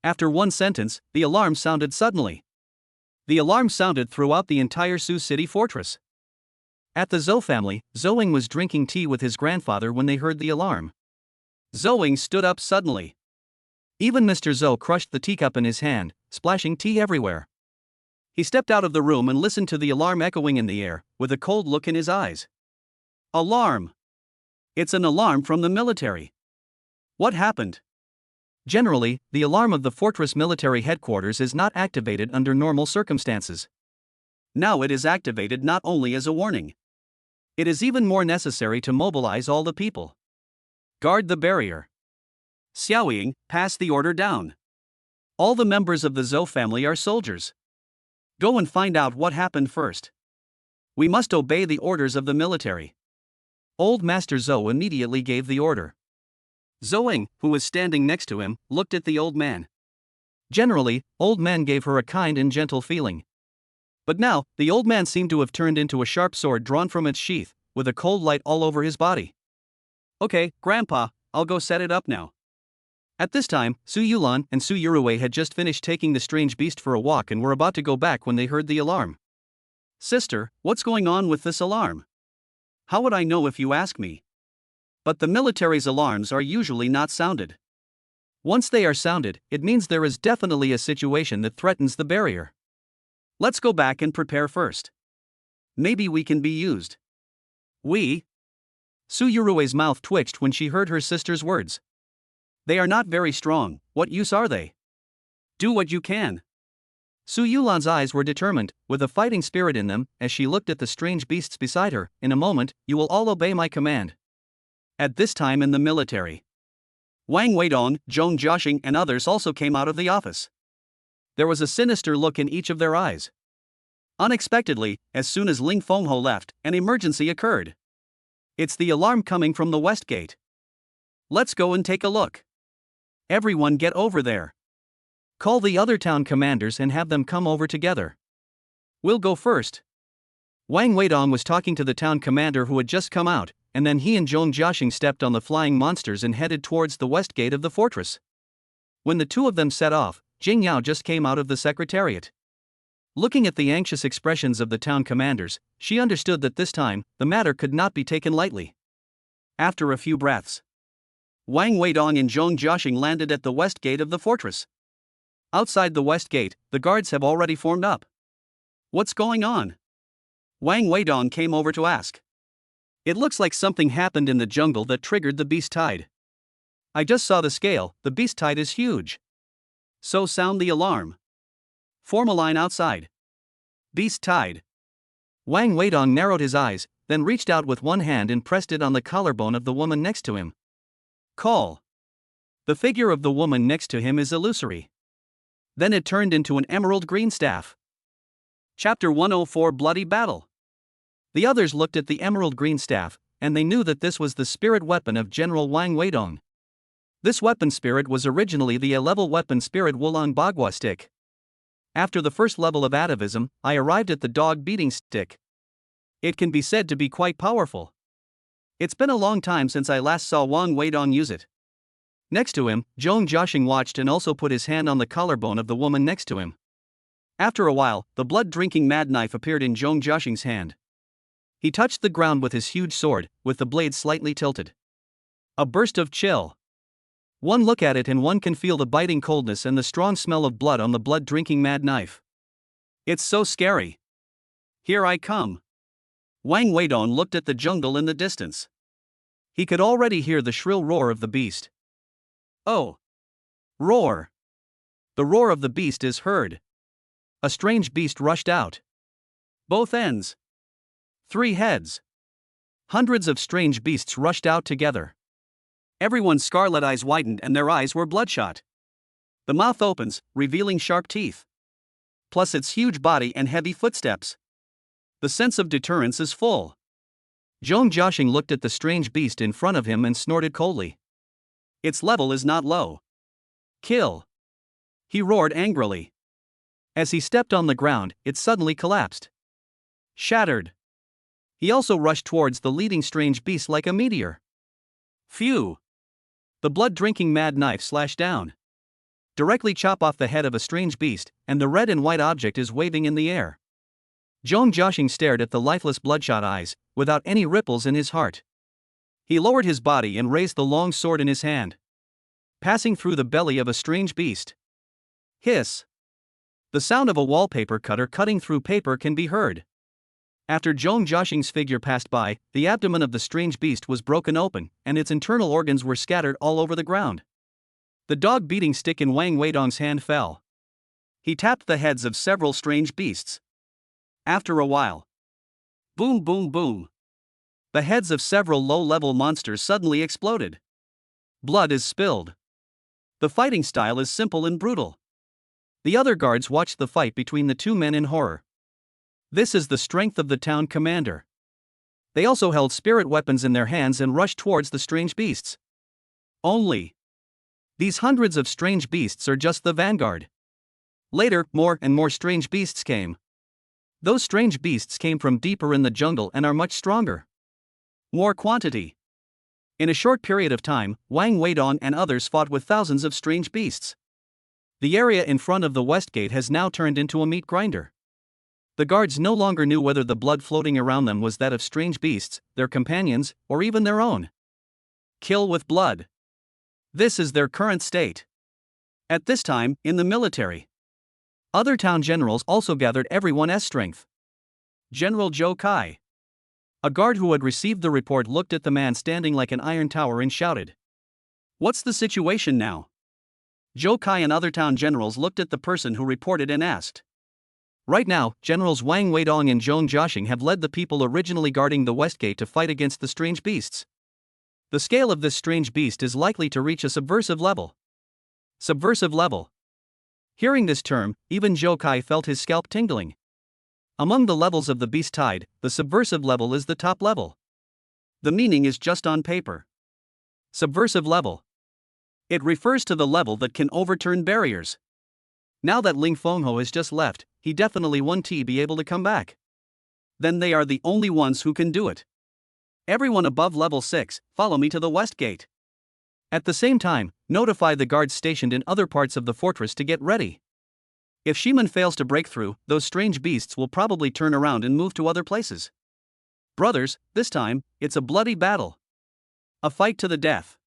After one sentence, the alarm sounded suddenly. The alarm sounded throughout the entire Sioux City fortress. At the Zhou family, Zhouing was drinking tea with his grandfather when they heard the alarm. Zhouing stood up suddenly. Even Mr. Zhou crushed the teacup in his hand, splashing tea everywhere. He stepped out of the room and listened to the alarm echoing in the air, with a cold look in his eyes. Alarm! It's an alarm from the military. What happened? Generally, the alarm of the fortress military headquarters is not activated under normal circumstances. Now it is activated not only as a warning. It is even more necessary to mobilize all the people. Guard the barrier. Xiaoying, pass the order down. All the members of the Zhou family are soldiers. Go and find out what happened first. We must obey the orders of the military. Old Master Zhou immediately gave the order. Zhouing, who was standing next to him, looked at the old man. Generally, old men gave her a kind and gentle feeling. But now, the old man seemed to have turned into a sharp sword drawn from its sheath, with a cold light all over his body. Okay, Grandpa, I'll go set it up now. At this time, Su Yulan and Su Yurue had just finished taking the strange beast for a walk and were about to go back when they heard the alarm. Sister, what's going on with this alarm? How would I know if you ask me? But the military's alarms are usually not sounded. Once they are sounded, it means there is definitely a situation that threatens the barrier. Let's go back and prepare first. Maybe we can be used. We? Su Yurue's mouth twitched when she heard her sister's words. They are not very strong, what use are they? Do what you can. Su Yulan's eyes were determined, with a fighting spirit in them, as she looked at the strange beasts beside her. In a moment, you will all obey my command. At this time in the military, Wang Weidong, Zhong Jiaxing and others also came out of the office. There was a sinister look in each of their eyes. Unexpectedly, as soon as Ling Fengho left, an emergency occurred. It's the alarm coming from the west gate. Let's go and take a look. Everyone get over there. Call the other town commanders and have them come over together. We'll go first. Wang Weidong was talking to the town commander who had just come out, and then he and Zhong Jiaxing stepped on the flying monsters and headed towards the west gate of the fortress. When the two of them set off, Jing Yao just came out of the secretariat. Looking at the anxious expressions of the town commanders, she understood that this time, the matter could not be taken lightly. After a few breaths, Wang Weidong and Zhong Jiaxing landed at the west gate of the fortress. Outside the west gate, the guards have already formed up. What's going on? Wang Weidong came over to ask. It looks like something happened in the jungle that triggered the beast tide. I just saw the scale, the beast tide is huge. So sound the alarm. Form a line outside. Beast tide. Wang Weidong narrowed his eyes, then reached out with one hand and pressed it on the collarbone of the woman next to him. Call. The figure of the woman next to him is illusory. Then it turned into an emerald green staff. Chapter 104 Bloody Battle. The others looked at the emerald green staff, and they knew that this was the spirit weapon of General Wang Weidong. This weapon spirit was originally the A-level weapon spirit Wulong Bagua stick. After the first level of atavism, I arrived at the dog beating stick. It can be said to be quite powerful. It's been a long time since I last saw Wang Weidong use it. Next to him, Zhong Jiaxing watched and also put his hand on the collarbone of the woman next to him. After a while, the blood-drinking mad knife appeared in Zhong Jiaxing's hand. He touched the ground with his huge sword, with the blade slightly tilted. A burst of chill. One look at it and one can feel the biting coldness and the strong smell of blood on the blood-drinking mad knife. It's so scary. Here I come. Wang Weidong looked at the jungle in the distance. He could already hear the shrill roar of the beast. Oh! Roar! The roar of the beast is heard. A strange beast rushed out. Both ends. 3 heads. Hundreds of strange beasts rushed out together. Everyone's scarlet eyes widened and their eyes were bloodshot. The mouth opens, revealing sharp teeth. Plus its huge body and heavy footsteps. The sense of deterrence is full. Zhong Jiaxing looked at the strange beast in front of him and snorted coldly. Its level is not low. Kill! He roared angrily. As he stepped on the ground, it suddenly collapsed. Shattered. He also rushed towards the leading strange beast like a meteor. Phew! The blood-drinking mad knife slashed down. Directly chop off the head of a strange beast, and the red and white object is waving in the air. Zhong Jiaxing stared at the lifeless bloodshot eyes, without any ripples in his heart. He lowered his body and raised the long sword in his hand. Passing through the belly of a strange beast. Hiss! The sound of a wallpaper cutter cutting through paper can be heard. After Zhong Jiaxing's figure passed by, the abdomen of the strange beast was broken open, and its internal organs were scattered all over the ground. The dog beating stick in Wang Weidong's hand fell. He tapped the heads of several strange beasts. After a while, boom boom boom. The heads of several low-level monsters suddenly exploded. Blood is spilled. The fighting style is simple and brutal. The other guards watched the fight between the two men in horror. This is the strength of the town commander. They also held spirit weapons in their hands and rushed towards the strange beasts. Only. These hundreds of strange beasts are just the vanguard. Later, more and more strange beasts came. Those strange beasts came from deeper in the jungle and are much stronger. More quantity. In a short period of time, Wang Weidong and others fought with thousands of strange beasts. The area in front of the west gate has now turned into a meat grinder. The guards no longer knew whether the blood floating around them was that of strange beasts, their companions, or even their own. Kill with blood. This is their current state. At this time, in the military, other town generals also gathered everyone's strength. General Zhou Kai. A guard who had received the report looked at the man standing like an iron tower and shouted, "What's the situation now?" Zhou Kai and other town generals looked at the person who reported and asked, Right now, Generals Wang Weidong and Zhong Jiaxing have led the people originally guarding the West Gate to fight against the strange beasts. The scale of this strange beast is likely to reach a subversive level. Subversive level. Hearing this term, even Zhou Kai felt his scalp tingling. Among the levels of the beast tide, the subversive level is the top level. The meaning is just on paper. Subversive level. It refers to the level that can overturn barriers. Now that Ling Fengho has just left, he definitely won't be able to come back. Then they are the only ones who can do it. Everyone above level 6, follow me to the West Gate. At the same time, notify the guards stationed in other parts of the fortress to get ready. If Shiman fails to break through, those strange beasts will probably turn around and move to other places. Brothers, this time, it's a bloody battle. A fight to the death.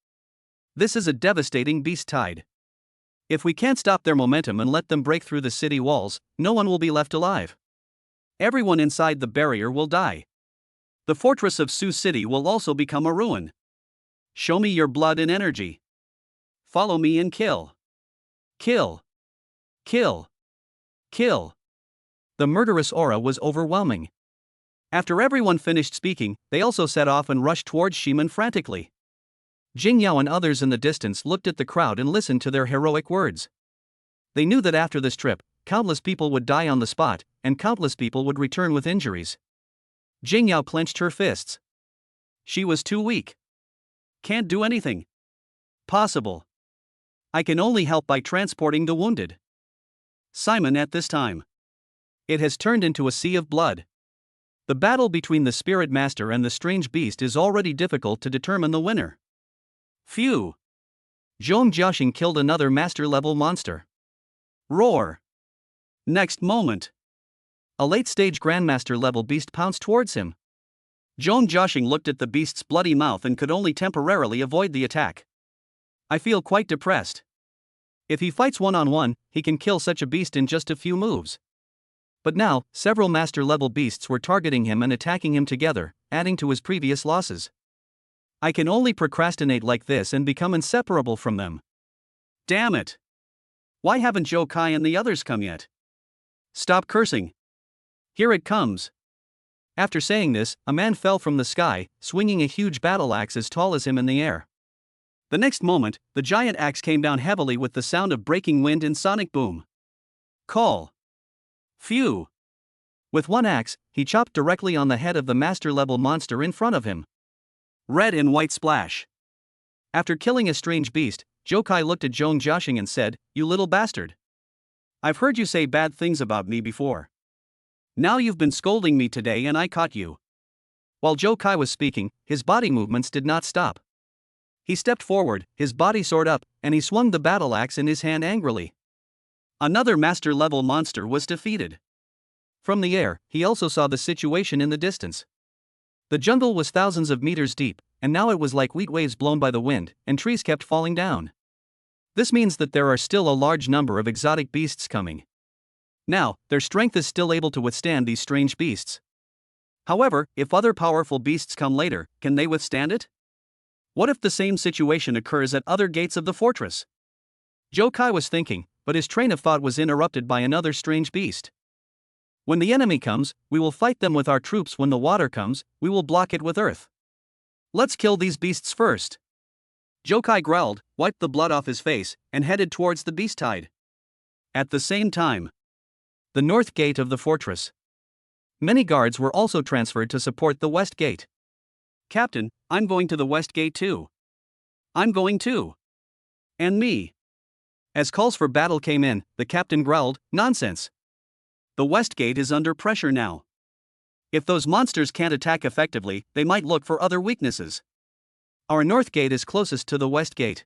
This is a devastating beast tide. If we can't stop their momentum and let them break through the city walls, no one will be left alive. Everyone inside the barrier will die. The fortress of Su City will also become a ruin. Show me your blood and energy. Follow me and kill. Kill. Kill. Kill. The murderous aura was overwhelming. After everyone finished speaking, they also set off and rushed towards Shiman frantically. Jing Yao and others in the distance looked at the crowd and listened to their heroic words. They knew that after this trip, countless people would die on the spot, and countless people would return with injuries. Jing Yao clenched her fists. She was too weak. Can't do anything. Possible. I can only help by transporting the wounded. Simon at this time. It has turned into a sea of blood. The battle between the Spirit Master and the strange beast is already difficult to determine the winner. Phew! Zhong Jiaxing killed another master-level monster. Roar! Next moment. A late-stage Grandmaster-level beast pounced towards him. Zhong Jiaxing looked at the beast's bloody mouth and could only temporarily avoid the attack. I feel quite depressed. If he fights one-on-one, he can kill such a beast in just a few moves. But now, several master-level beasts were targeting him and attacking him together, adding to his previous losses. I can only procrastinate like this and become inseparable from them. Damn it! Why haven't Zhou Kai and the others come yet? Stop cursing. Here it comes. After saying this, a man fell from the sky, swinging a huge battle axe as tall as him in the air. The next moment, the giant axe came down heavily with the sound of breaking wind and sonic boom. Call. Phew! With one axe, he chopped directly on the head of the master-level monster in front of him. Red and white splash. After killing a strange beast, Zhou Kai looked at Zhong Jiaxing and said, "You little bastard. I've heard you say bad things about me before. Now you've been scolding me today and I caught you." While Zhou Kai was speaking, his body movements did not stop. He stepped forward, his body soared up, and he swung the battle axe in his hand angrily. Another master-level monster was defeated. From the air, he also saw the situation in the distance. The jungle was thousands of meters deep, and now it was like wheat waves blown by the wind, and trees kept falling down. This means that there are still a large number of exotic beasts coming. Now, their strength is still able to withstand these strange beasts. However, if other powerful beasts come later, can they withstand it? What if the same situation occurs at other gates of the fortress? Zhou Kai was thinking, but his train of thought was interrupted by another strange beast. When the enemy comes, we will fight them with our troops. When the water comes, we will block it with earth. Let's kill these beasts first. Zhou Kai growled, wiped the blood off his face, and headed towards the beast tide. At the same time, the north gate of the fortress. Many guards were also transferred to support the west gate. Captain, I'm going to the west gate too. I'm going too. And me. As calls for battle came in, the captain growled, nonsense. The west gate is under pressure now. If those monsters can't attack effectively, they might look for other weaknesses. Our north gate is closest to the west gate.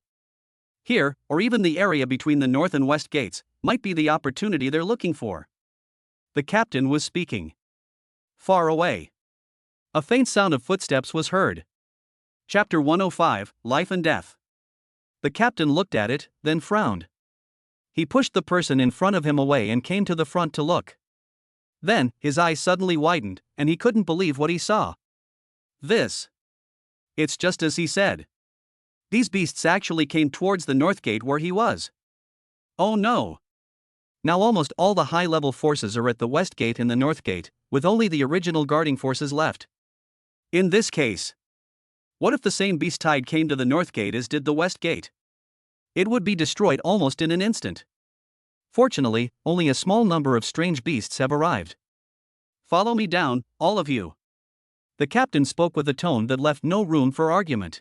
Here, or even the area between the north and west gates, might be the opportunity they're looking for. The captain was speaking. Far away. A faint sound of footsteps was heard. Chapter 105, Life and Death. The captain looked at it, then frowned. He pushed the person in front of him away and came to the front to look. Then, his eyes suddenly widened, and he couldn't believe what he saw. This. It's just as he said. These beasts actually came towards the north gate where he was. Oh no. Now almost all the high-level forces are at the west gate and the north gate, with only the original guarding forces left. In this case, what if the same beast tide came to the north gate as did the west gate? It would be destroyed almost in an instant. Fortunately, only a small number of strange beasts have arrived. Follow me down, all of you. The captain spoke with a tone that left no room for argument.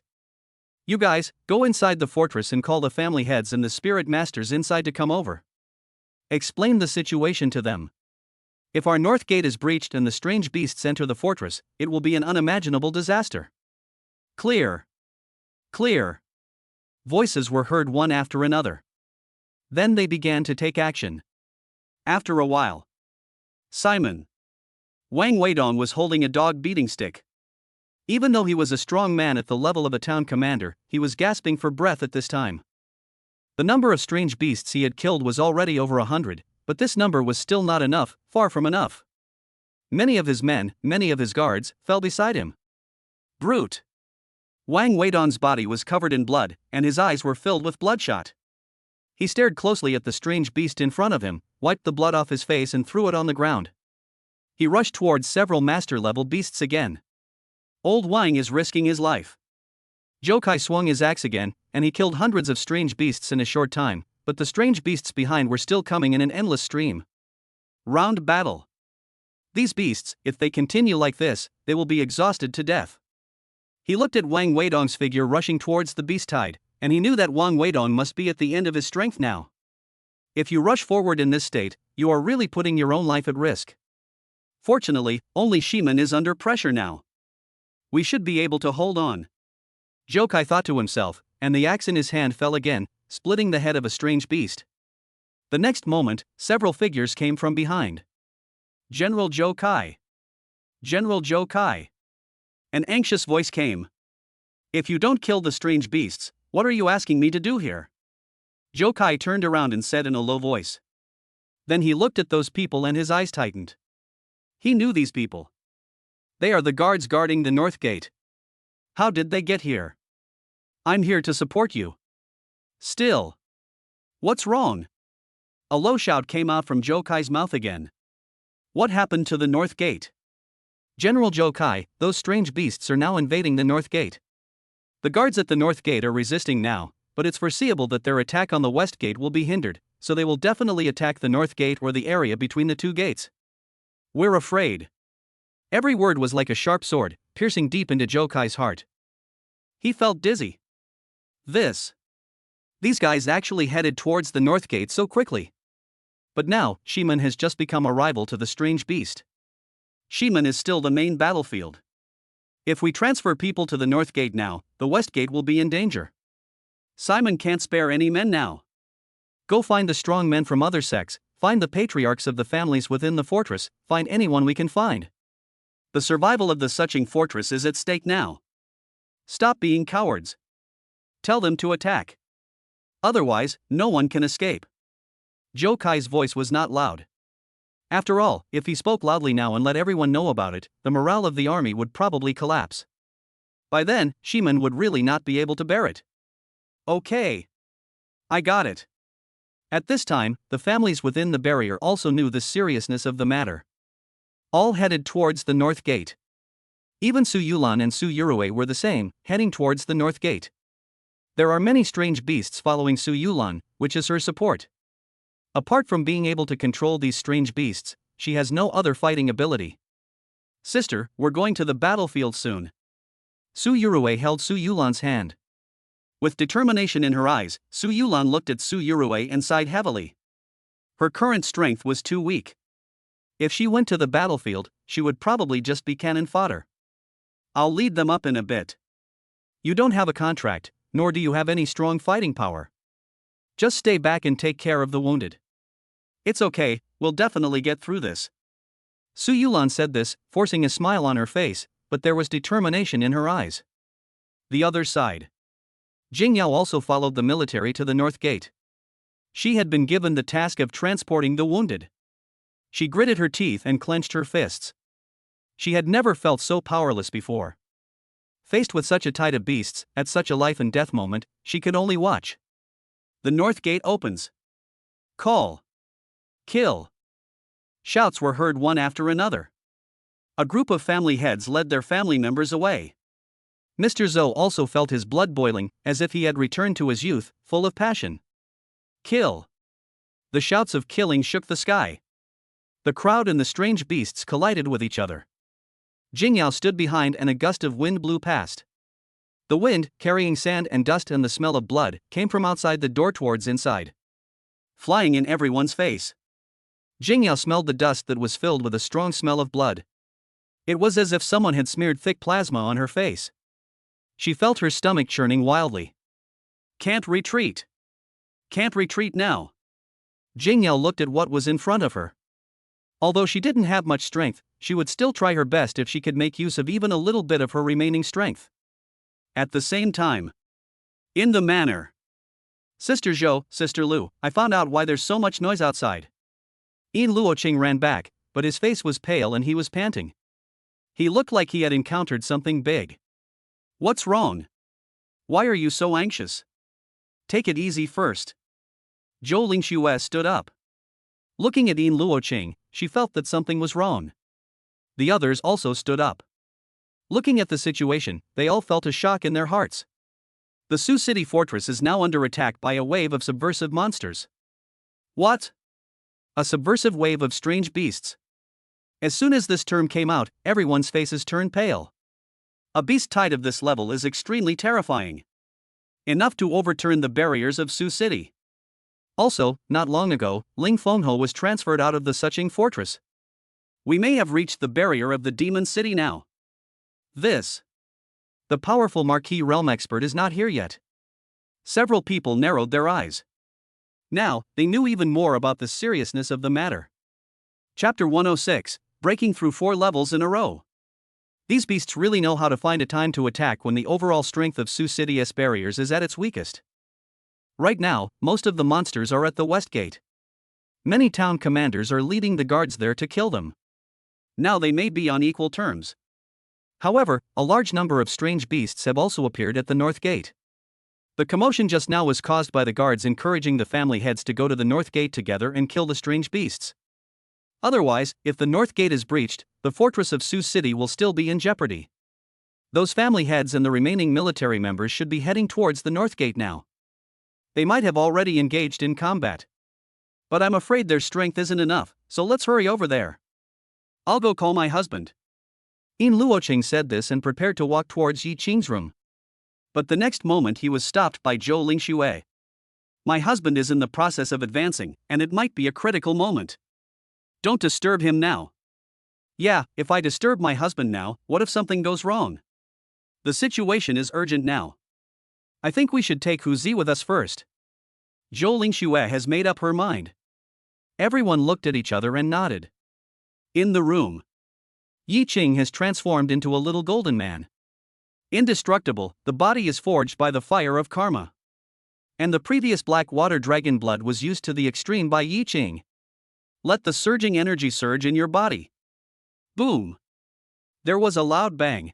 You guys, go inside the fortress and call the family heads and the spirit masters inside to come over. Explain the situation to them. If our north gate is breached and the strange beasts enter the fortress, it will be an unimaginable disaster. Clear. Clear. Voices were heard one after another. Then they began to take action. After a while, Simon Wang Weidong was holding a dog beating stick. Even though he was a strong man at the level of a town commander, he was gasping for breath at this time. The number of strange beasts he had killed was already over 100, but this number was still not enough, far from enough. Many of his men, many of his guards, fell beside him. Brute! Wang Weidong's body was covered in blood, and his eyes were filled with bloodshot. He stared closely at the strange beast in front of him, wiped the blood off his face and threw it on the ground. He rushed towards several master-level beasts again. Old Wang is risking his life. Jokai swung his axe again, and he killed hundreds of strange beasts in a short time, but the strange beasts behind were still coming in an endless stream. Round battle. These beasts, if they continue like this, they will be exhausted to death. He looked at Wang Weidong's figure rushing towards the beast tide, and he knew that Wang Weidong must be at the end of his strength now. If you rush forward in this state, you are really putting your own life at risk. Fortunately, only Shiman is under pressure now. We should be able to hold on. Jokai thought to himself, and the axe in his hand fell again, splitting the head of a strange beast. The next moment, several figures came from behind. General Jokai. General Jokai. An anxious voice came. If you don't kill the strange beasts, what are you asking me to do here? Jokai turned around and said in a low voice. Then he looked at those people and his eyes tightened. He knew these people. They are the guards guarding the north gate. How did they get here? I'm here to support you. Still. What's wrong? A low shout came out from Jokai's mouth again. What happened to the north gate? General Jokai, those strange beasts are now invading the north gate. The guards at the north gate are resisting now, but it's foreseeable that their attack on the west gate will be hindered, so they will definitely attack the north gate or the area between the two gates. We're afraid. Every word was like a sharp sword, piercing deep into Jokai's heart. He felt dizzy. These guys actually headed towards the north gate so quickly. But now, Shiman has just become a rival to the strange beast. Shiman is still the main battlefield. If we transfer people to the north gate now, the west gate will be in danger. Simon can't spare any men now. Go find the strong men from other sects, find the patriarchs of the families within the fortress, find anyone we can find. The survival of the Suching fortress is at stake now. Stop being cowards. Tell them to attack. Otherwise, no one can escape. Jokai's voice was not loud. After all, if he spoke loudly now and let everyone know about it, the morale of the army would probably collapse. By then, Shiman would really not be able to bear it. Okay. I got it. At this time, the families within the barrier also knew the seriousness of the matter. All headed towards the north gate. Even Su Yulan and Su Yurue were the same, heading towards the north gate. There are many strange beasts following Su Yulan, which is her support. Apart from being able to control these strange beasts, she has no other fighting ability. Sister, we're going to the battlefield soon. Su Yurue held Su Yulan's hand. With determination in her eyes, Su Yulan looked at Su Yurue and sighed heavily. Her current strength was too weak. If she went to the battlefield, she would probably just be cannon fodder. I'll lead them up in a bit. You don't have a contract, nor do you have any strong fighting power. Just stay back and take care of the wounded. It's okay, we'll definitely get through this. Su Yulan said this, forcing a smile on her face, but there was determination in her eyes. The other side. Jingyao also followed the military to the north gate. She had been given the task of transporting the wounded. She gritted her teeth and clenched her fists. She had never felt so powerless before. Faced with such a tide of beasts, at such a life and death moment, she could only watch. The north gate opens. Call. Kill! Shouts were heard one after another. A group of family heads led their family members away. Mr. Zhou also felt his blood boiling, as if he had returned to his youth, full of passion. Kill! The shouts of killing shook the sky. The crowd and the strange beasts collided with each other. Jingyao stood behind and a gust of wind blew past. The wind, carrying sand and dust and the smell of blood, came from outside the door towards inside, flying in everyone's face. Jingyao smelled the dust that was filled with a strong smell of blood. It was as if someone had smeared thick plasma on her face. She felt her stomach churning wildly. Can't retreat. Can't retreat now. Jingyao looked at what was in front of her. Although she didn't have much strength, she would still try her best if she could make use of even a little bit of her remaining strength. At the same time, in the manor. Sister Zhou, Sister Lu, I found out why there's so much noise outside. Yin Luoqing ran back, but his face was pale and he was panting. He looked like he had encountered something big. What's wrong? Why are you so anxious? Take it easy first. Zhou Lingxue stood up. Looking at Yin Luoqing, she felt that something was wrong. The others also stood up. Looking at the situation, they all felt a shock in their hearts. The Sioux City fortress is now under attack by a wave of subversive monsters. What? A subversive wave of strange beasts. As soon as this term came out, everyone's faces turned pale. A beast type of this level is extremely terrifying. Enough to overturn the barriers of Sioux City. Also, not long ago, Ling Fenghe was transferred out of the Suqing fortress. We may have reached the barrier of the demon city now. The powerful Marquis realm expert is not here yet. Several people narrowed their eyes. Now, they knew even more about the seriousness of the matter. Chapter 106, Breaking Through 4 Levels in a Row. These beasts really know how to find a time to attack when the overall strength of Sioux City's barriers is at its weakest. Right now, most of the monsters are at the west gate. Many town commanders are leading the guards there to kill them. Now they may be on equal terms. However, a large number of strange beasts have also appeared at the north gate. The commotion just now was caused by the guards encouraging the family heads to go to the north gate together and kill the strange beasts. Otherwise, if the north gate is breached, the fortress of Sioux City will still be in jeopardy. Those family heads and the remaining military members should be heading towards the north gate now. They might have already engaged in combat. But I'm afraid their strength isn't enough, so let's hurry over there. I'll go call my husband. Yin Luoqing said this and prepared to walk towards Yi Qing's room. But the next moment he was stopped by Zhou Lingxue. My husband is in the process of advancing, and it might be a critical moment. Don't disturb him now. Yeah, if I disturb my husband now, what if something goes wrong? The situation is urgent now. I think we should take Hu Zi with us first. Zhou Lingxue has made up her mind. Everyone looked at each other and nodded. In the room, Yi Qing has transformed into a little golden man. Indestructible, the body is forged by the fire of karma. And the previous black water dragon blood was used to the extreme by Yi Qing. Let the surging energy surge in your body. Boom! There was a loud bang.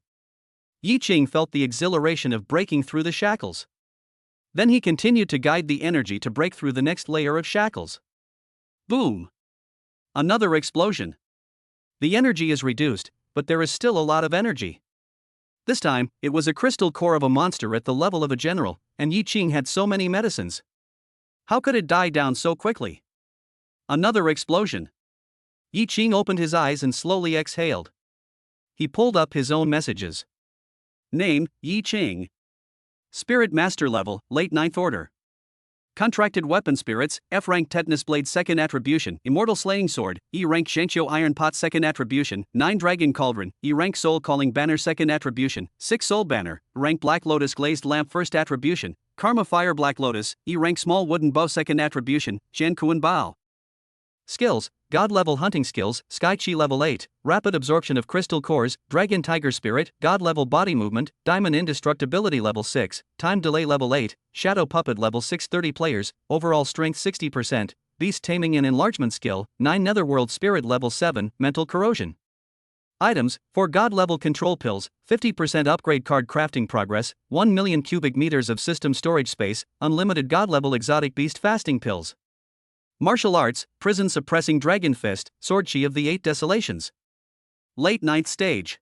Yi Qing felt the exhilaration of breaking through the shackles. Then he continued to guide the energy to break through the next layer of shackles. Boom! Another explosion. The energy is reduced, but there is still a lot of energy. This time, it was a crystal core of a monster at the level of a general, and Yi Qing had so many medicines. How could it die down so quickly? Another explosion. Yi Qing opened his eyes and slowly exhaled. He pulled up his own messages. Name, Yi Qing. Spirit Master level, late 9th order. Contracted weapon spirits, F rank Tetanus Blade 2nd attribution, Immortal Slaying Sword, E rank Zhengqiu Iron Pot 2nd attribution, 9 Dragon Cauldron, E rank Soul Calling Banner 2nd attribution, 6 Soul Banner, rank Black Lotus Glazed Lamp 1st attribution, Karma Fire Black Lotus, E rank Small Wooden Bow 2nd attribution, Jian Kuan Bao. Skills, God level hunting skills, Sky Chi level 8, rapid absorption of crystal cores, Dragon Tiger Spirit, God level body movement, Diamond Indestructibility level 6, time delay level 8, Shadow Puppet level 6 30 players, overall strength 60%, Beast Taming and Enlargement skill, 9 Netherworld Spirit level 7, mental corrosion. Items, 4 God level control pills, 50% upgrade card crafting progress, 1 million cubic meters of system storage space, unlimited God level exotic beast fasting pills. Martial arts, prison suppressing dragon fist, sword chi of the 8 desolations. Late 9th stage.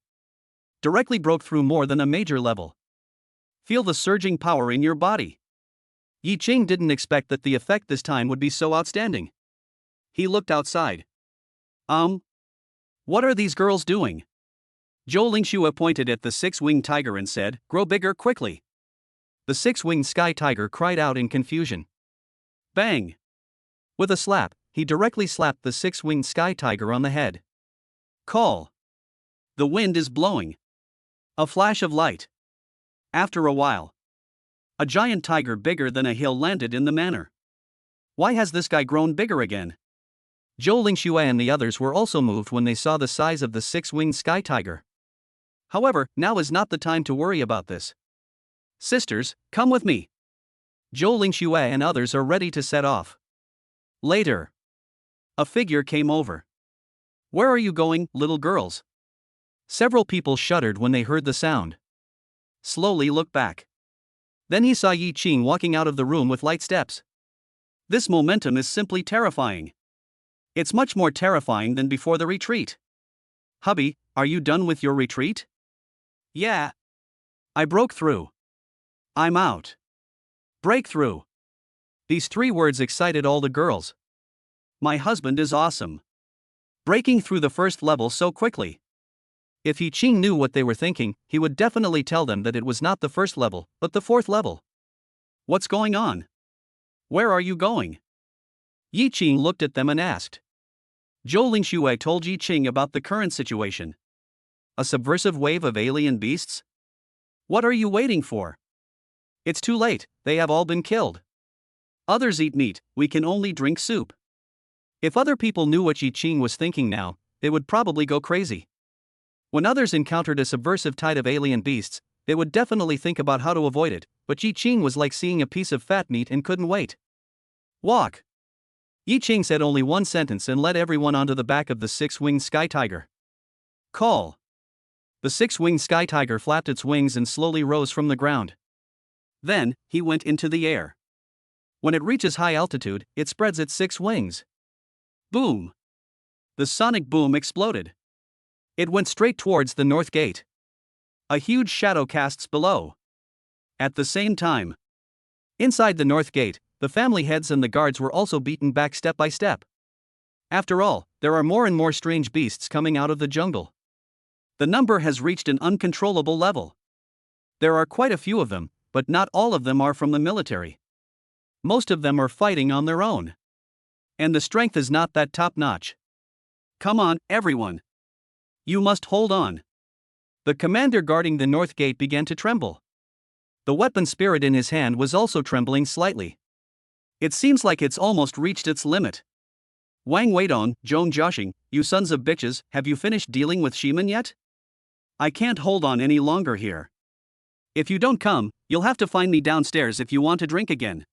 Directly broke through more than a major level. Feel the surging power in your body. Yi Qing didn't expect that the effect this time would be so outstanding. He looked outside. What are these girls doing? Zhou Lingxue pointed at the 6-winged tiger and said, "Grow bigger quickly." The 6-winged sky tiger cried out in confusion. Bang! With a slap, he directly slapped the 6-winged sky tiger on the head. Call. The wind is blowing. A flash of light. After a while, a giant tiger bigger than a hill landed in the manor. Why has this guy grown bigger again? Zhou Lingxue and the others were also moved when they saw the size of the 6-winged sky tiger. However, now is not the time to worry about this. Sisters, come with me. Zhou Lingxue and others are ready to set off. Later, a figure came over. Where are you going, little girls? Several people shuddered when they heard the sound. Slowly looked back. Then he saw Yi Qing walking out of the room with light steps. This momentum is simply terrifying. It's much more terrifying than before the retreat. Hubby, are you done with your retreat? Yeah. I broke through. I'm out. Breakthrough. These 3 words excited all the girls. My husband is awesome. Breaking through the first level so quickly. If Yi Qing knew what they were thinking, he would definitely tell them that it was not the first level, but the 4th level. What's going on? Where are you going? Yi Qing looked at them and asked. Zhou Lingxue told Yi Qing about the current situation. A subversive wave of alien beasts? What are you waiting for? It's too late, they have all been killed. Others eat meat, we can only drink soup. If other people knew what Yi Qing was thinking now, they would probably go crazy. When others encountered a subversive tide of alien beasts, they would definitely think about how to avoid it, but Yi Qing was like seeing a piece of fat meat and couldn't wait. Walk. Yi Qing said only one sentence and led everyone onto the back of the 6-winged sky tiger. Call. The 6-winged sky tiger flapped its wings and slowly rose from the ground. Then, he went into the air. When it reaches high altitude, it spreads its 6 wings. Boom! The sonic boom exploded. It went straight towards the north gate. A huge shadow casts below. At the same time, inside the north gate, the family heads and the guards were also beaten back step by step. After all, there are more and more strange beasts coming out of the jungle. The number has reached an uncontrollable level. There are quite a few of them, but not all of them are from the military. Most of them are fighting on their own. And the strength is not that top-notch. Come on, everyone. You must hold on. The commander guarding the north gate began to tremble. The weapon spirit in his hand was also trembling slightly. It seems like it's almost reached its limit. Wang Weidong, Zhong Jiaxing, you sons of bitches, have you finished dealing with Shiman yet? I can't hold on any longer here. If you don't come, you'll have to find me downstairs if you want to drink again.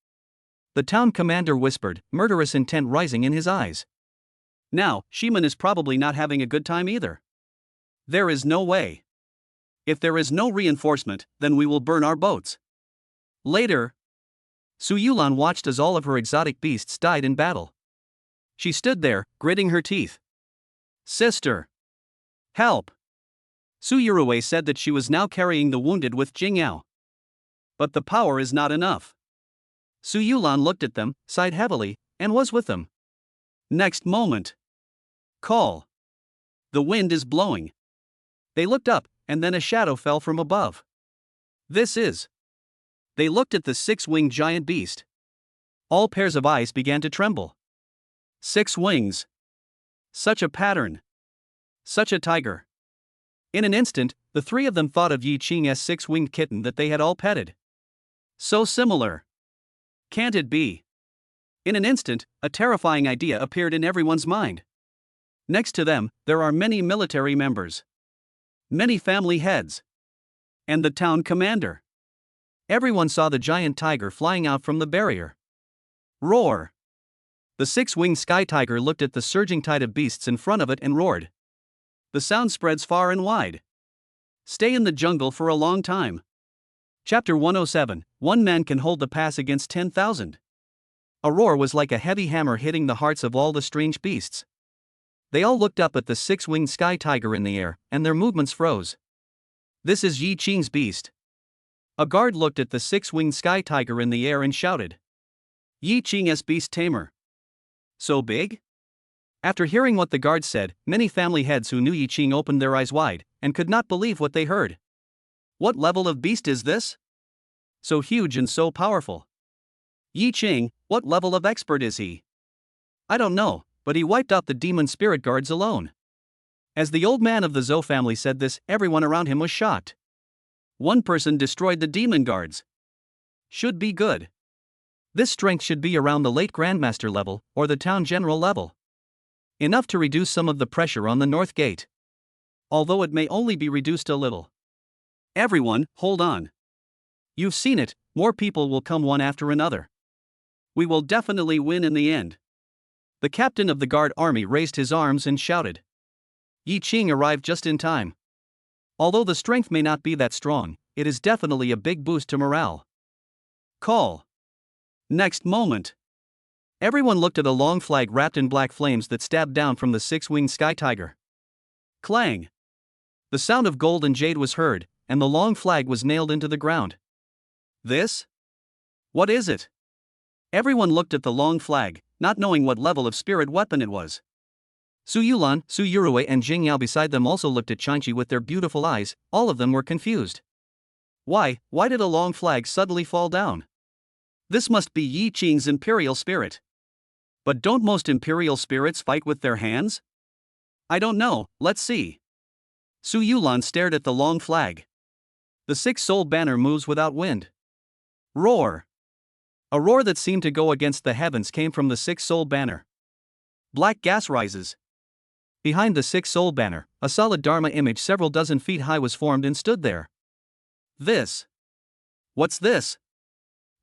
The town commander whispered, murderous intent rising in his eyes. Now, Shiman is probably not having a good time either. There is no way. If there is no reinforcement, then we will burn our boats. Later, Su Yulan watched as all of her exotic beasts died in battle. She stood there, gritting her teeth. Sister! Help! Su Yurue said that she was now carrying the wounded with Jingyao. But the power is not enough. Su Yulan looked at them, sighed heavily, and was with them. Next moment. Call. The wind is blowing. They looked up, and then a shadow fell from above. This is. They looked at the 6-winged giant beast. All pairs of eyes began to tremble. 6 wings. Such a pattern. Such a tiger. In an instant, the 3 of them thought of Yi Qing's 6-winged kitten that they had all petted. So similar. Can't it be? In an instant, a terrifying idea appeared in everyone's mind. Next to them, there are many military members. Many family heads. And the town commander. Everyone saw the giant tiger flying out from the barrier. Roar! The 6-winged sky tiger looked at the surging tide of beasts in front of it and roared. The sound spreads far and wide. Stay in the jungle for a long time. Chapter 107, One man can hold the pass against 10,000. A roar was like a heavy hammer hitting the hearts of all the strange beasts. They all looked up at the six-winged sky tiger in the air, and their movements froze. This is Yi Qing's beast. A guard looked at the six-winged sky tiger in the air and shouted. Yi Qing's beast tamer. So big? After hearing what the guard said, many family heads who knew Yi Qing opened their eyes wide, and could not believe what they heard. What level of beast is this? So huge and so powerful. Yi Qing, what level of expert is he? I don't know, but he wiped out the demon spirit guards alone. As the old man of the Zhou family said this, everyone around him was shocked. One person destroyed the demon guards. Should be good. This strength should be around the late Grandmaster level, or the town general level. Enough to reduce some of the pressure on the north gate. Although it may only be reduced a little. Everyone, hold on. You've seen it, more people will come one after another. We will definitely win in the end. The captain of the guard army raised his arms and shouted. Yi Qing arrived just in time. Although the strength may not be that strong, it is definitely a big boost to morale. Call. Next moment. Everyone looked at a long flag wrapped in black flames that stabbed down from the six-winged sky tiger. Clang. The sound of gold and jade was heard, and the long flag was nailed into the ground. This? What is it? Everyone looked at the long flag, not knowing what level of spirit weapon it was. Su Yulan, Su Yurui and Jing Yao beside them also looked at Changqi with their beautiful eyes. All of them were confused. Why did a long flag suddenly fall down? This must be Yi Qing's imperial spirit. But don't most imperial spirits fight with their hands? I don't know, let's see. Su Yulan stared at the long flag. The six-soul banner moves without wind. Roar. A roar that seemed to go against the heavens came from the six-soul banner. Black gas rises. Behind the six-soul banner, a solid Dharma image several dozen feet high was formed and stood there. This. What's this?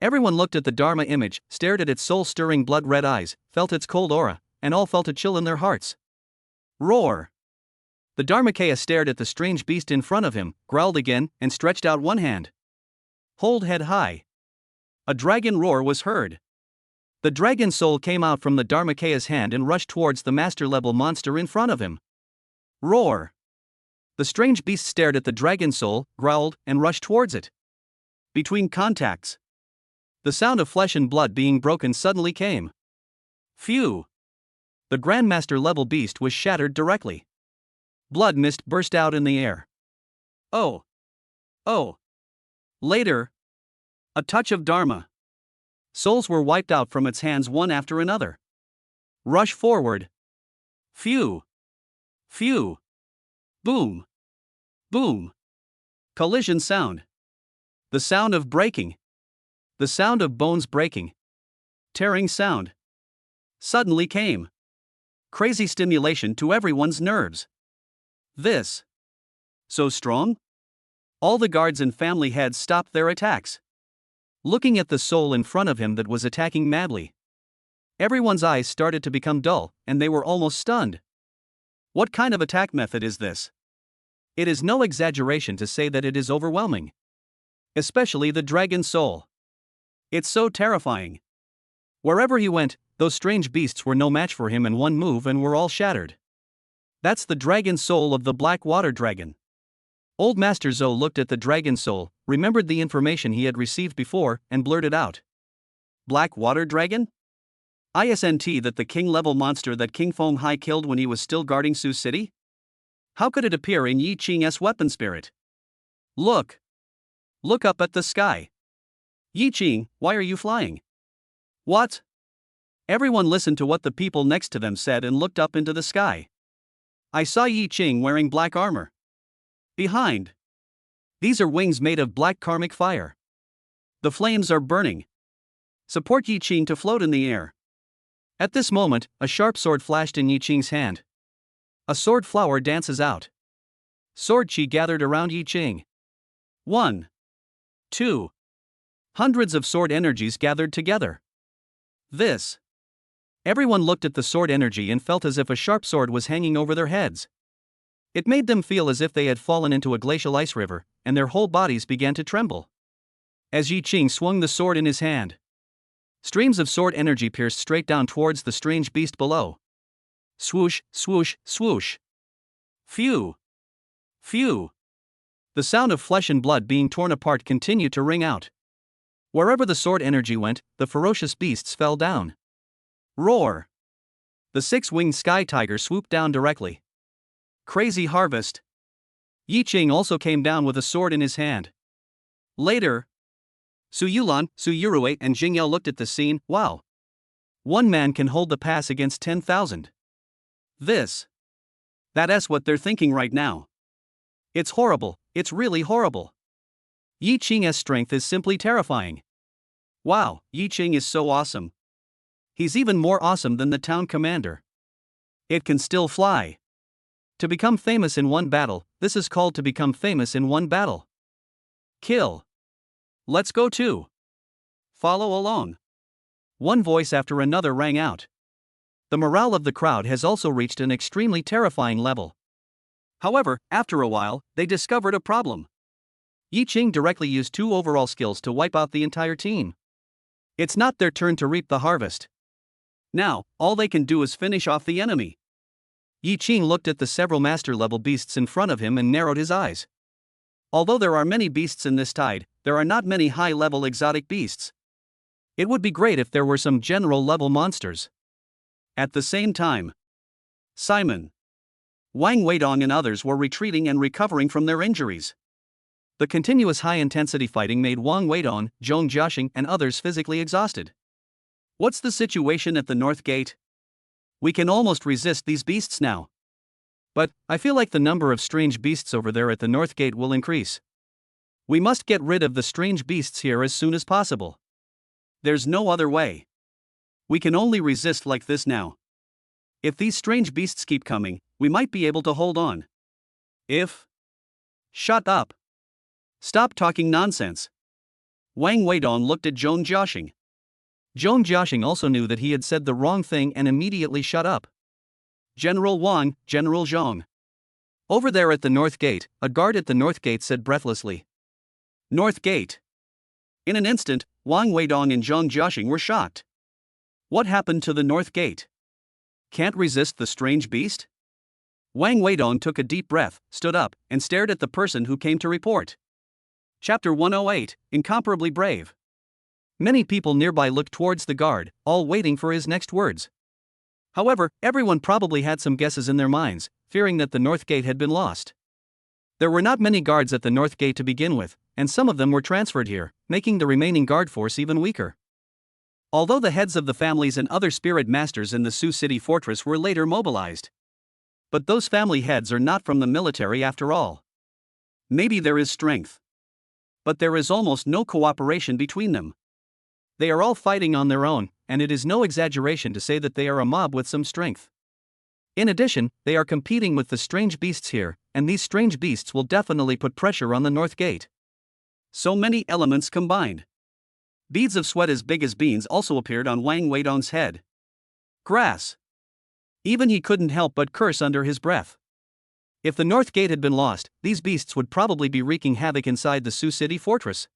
Everyone looked at the Dharma image, stared at its soul-stirring blood-red eyes, felt its cold aura, and all felt a chill in their hearts. Roar. The Dharmakaya stared at the strange beast in front of him, growled again, and stretched out one hand. Hold head high. A dragon roar was heard. The dragon soul came out from the Dharmakaya's hand and rushed towards the master-level monster in front of him. Roar. The strange beast stared at the dragon soul, growled, and rushed towards it. Between contacts. The sound of flesh and blood being broken suddenly came. Phew. The Grandmaster-level beast was shattered directly. Blood mist burst out in the air. Oh. Later. A touch of Dharma. Souls were wiped out from its hands one after another. Rush forward. Phew. Boom. Collision sound. The sound of breaking. The sound of bones breaking. Tearing sound. Suddenly came. Crazy stimulation to everyone's nerves. This. So strong? All the guards and family heads stopped their attacks. Looking at the soul in front of him that was attacking madly. Everyone's eyes started to become dull, and they were almost stunned. What kind of attack method is this? It is no exaggeration to say that it is overwhelming. Especially the dragon soul. It's so terrifying. Wherever he went, those strange beasts were no match for him in one move and were all shattered. That's the dragon soul of the black water dragon. Old Master Zhou looked at the dragon soul, remembered the information he had received before, and blurted out. Black water dragon? Isn't that the king-level monster that King Feng Hai killed when he was still guarding Su City? How could it appear in Yi Qing's weapon spirit? Look up at the sky. Yi Qing, why are you flying? What? Everyone listened to what the people next to them said and looked up into the sky. I saw Yi Qing wearing black armor. Behind. These are wings made of black karmic fire. The flames are burning. Support Yi Qing to float in the air. At this moment, a sharp sword flashed in Yi Qing's hand. A sword flower dances out. Sword chi gathered around Yi Qing. 1. 2. Hundreds of sword energies gathered together. This. Everyone looked at the sword energy and felt as if a sharp sword was hanging over their heads. It made them feel as if they had fallen into a glacial ice river, and their whole bodies began to tremble. As Yi Qing swung the sword in his hand. Streams of sword energy pierced straight down towards the strange beast below. Swoosh, swoosh, swoosh. Phew! Phew! The sound of flesh and blood being torn apart continued to ring out. Wherever the sword energy went, the ferocious beasts fell down. Roar! The six-winged sky tiger swooped down directly. Crazy harvest! Yi Qing also came down with a sword in his hand. Later, Su Yulan, Su Yurue and Jing Yao looked at the scene. Wow! One man can hold the pass against 10,000. That's what they're thinking right now. It's horrible, it's really horrible. Yi Qing's strength is simply terrifying. Wow, Yi Qing is so awesome. He's even more awesome than the town commander. It can still fly. To become famous in one battle, this is called to become famous in one battle. Kill. Let's go too. Follow along. One voice after another rang out. The morale of the crowd has also reached an extremely terrifying level. However, after a while, they discovered a problem. Yi Qing directly used 2 overall skills to wipe out the entire team. It's not their turn to reap the harvest. Now, all they can do is finish off the enemy. Yi Qing looked at the several master-level beasts in front of him and narrowed his eyes. Although there are many beasts in this tide, there are not many high-level exotic beasts. It would be great if there were some general-level monsters. At the same time, Simon, Wang Weidong and others were retreating and recovering from their injuries. The continuous high-intensity fighting made Wang Weidong, Zhong Jiaxing and others physically exhausted. What's the situation at the North Gate? We can almost resist these beasts now. But, I feel like the number of strange beasts over there at the North Gate will increase. We must get rid of the strange beasts here as soon as possible. There's no other way. We can only resist like this now. If these strange beasts keep coming, we might be able to hold on. If... Shut up. Stop talking nonsense. Wang Weidong looked at Zhong Jiaxing. Zhong Jiaxing also knew that he had said the wrong thing and immediately shut up. General Wang, General Zhong. Over there at the North Gate, a guard at the North Gate said breathlessly. North Gate. In an instant, Wang Weidong and Zhong Jiaxing were shocked. What happened to the North Gate? Can't resist the strange beast? Wang Weidong took a deep breath, stood up, and stared at the person who came to report. Chapter 108, Incomparably Brave. Many people nearby looked towards the guard, all waiting for his next words. However, everyone probably had some guesses in their minds, fearing that the North Gate had been lost. There were not many guards at the North Gate to begin with, and some of them were transferred here, making the remaining guard force even weaker. Although the heads of the families and other spirit masters in the Sioux City fortress were later mobilized. But those family heads are not from the military after all. Maybe there is strength. But there is almost no cooperation between them. They are all fighting on their own, and it is no exaggeration to say that they are a mob with some strength. In addition, they are competing with the strange beasts here, and these strange beasts will definitely put pressure on the North Gate. So many elements combined. Beads of sweat as big as beans also appeared on Wang Weidong's head. Grass. Even he couldn't help but curse under his breath. If the North Gate had been lost, these beasts would probably be wreaking havoc inside the Sioux City fortress.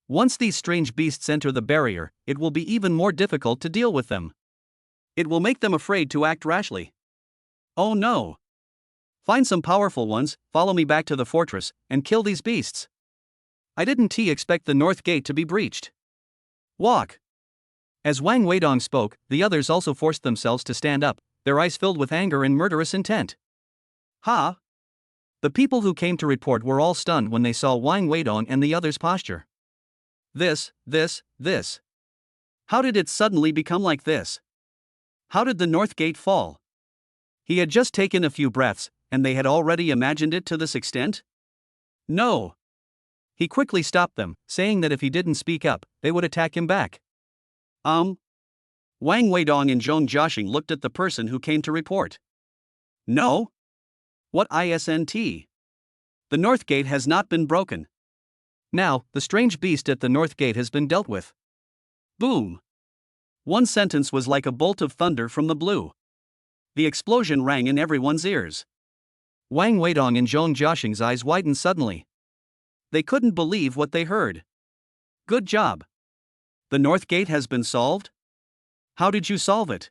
Once these strange beasts enter the barrier, it will be even more difficult to deal with them. It will make them afraid to act rashly. Oh no! Find some powerful ones, follow me back to the fortress, and kill these beasts. I didn't expect the North Gate to be breached. Walk! As Wang Weidong spoke, the others also forced themselves to stand up, their eyes filled with anger and murderous intent. Ha! The people who came to report were all stunned when they saw Wang Weidong and the others' posture. This. How did it suddenly become like this? How did the North Gate fall? He had just taken a few breaths, and they had already imagined it to this extent? No. He quickly stopped them, saying that if he didn't speak up, they would attack him back. Wang Weidong and Zhong Jiaxing looked at the person who came to report. No? What isn't? The North Gate has not been broken. Now, the strange beast at the North Gate has been dealt with. Boom! One sentence was like a bolt of thunder from the blue. The explosion rang in everyone's ears. Wang Weidong and Zhong Jiaxing's eyes widened suddenly. They couldn't believe what they heard. Good job. The North Gate has been solved? How did you solve it?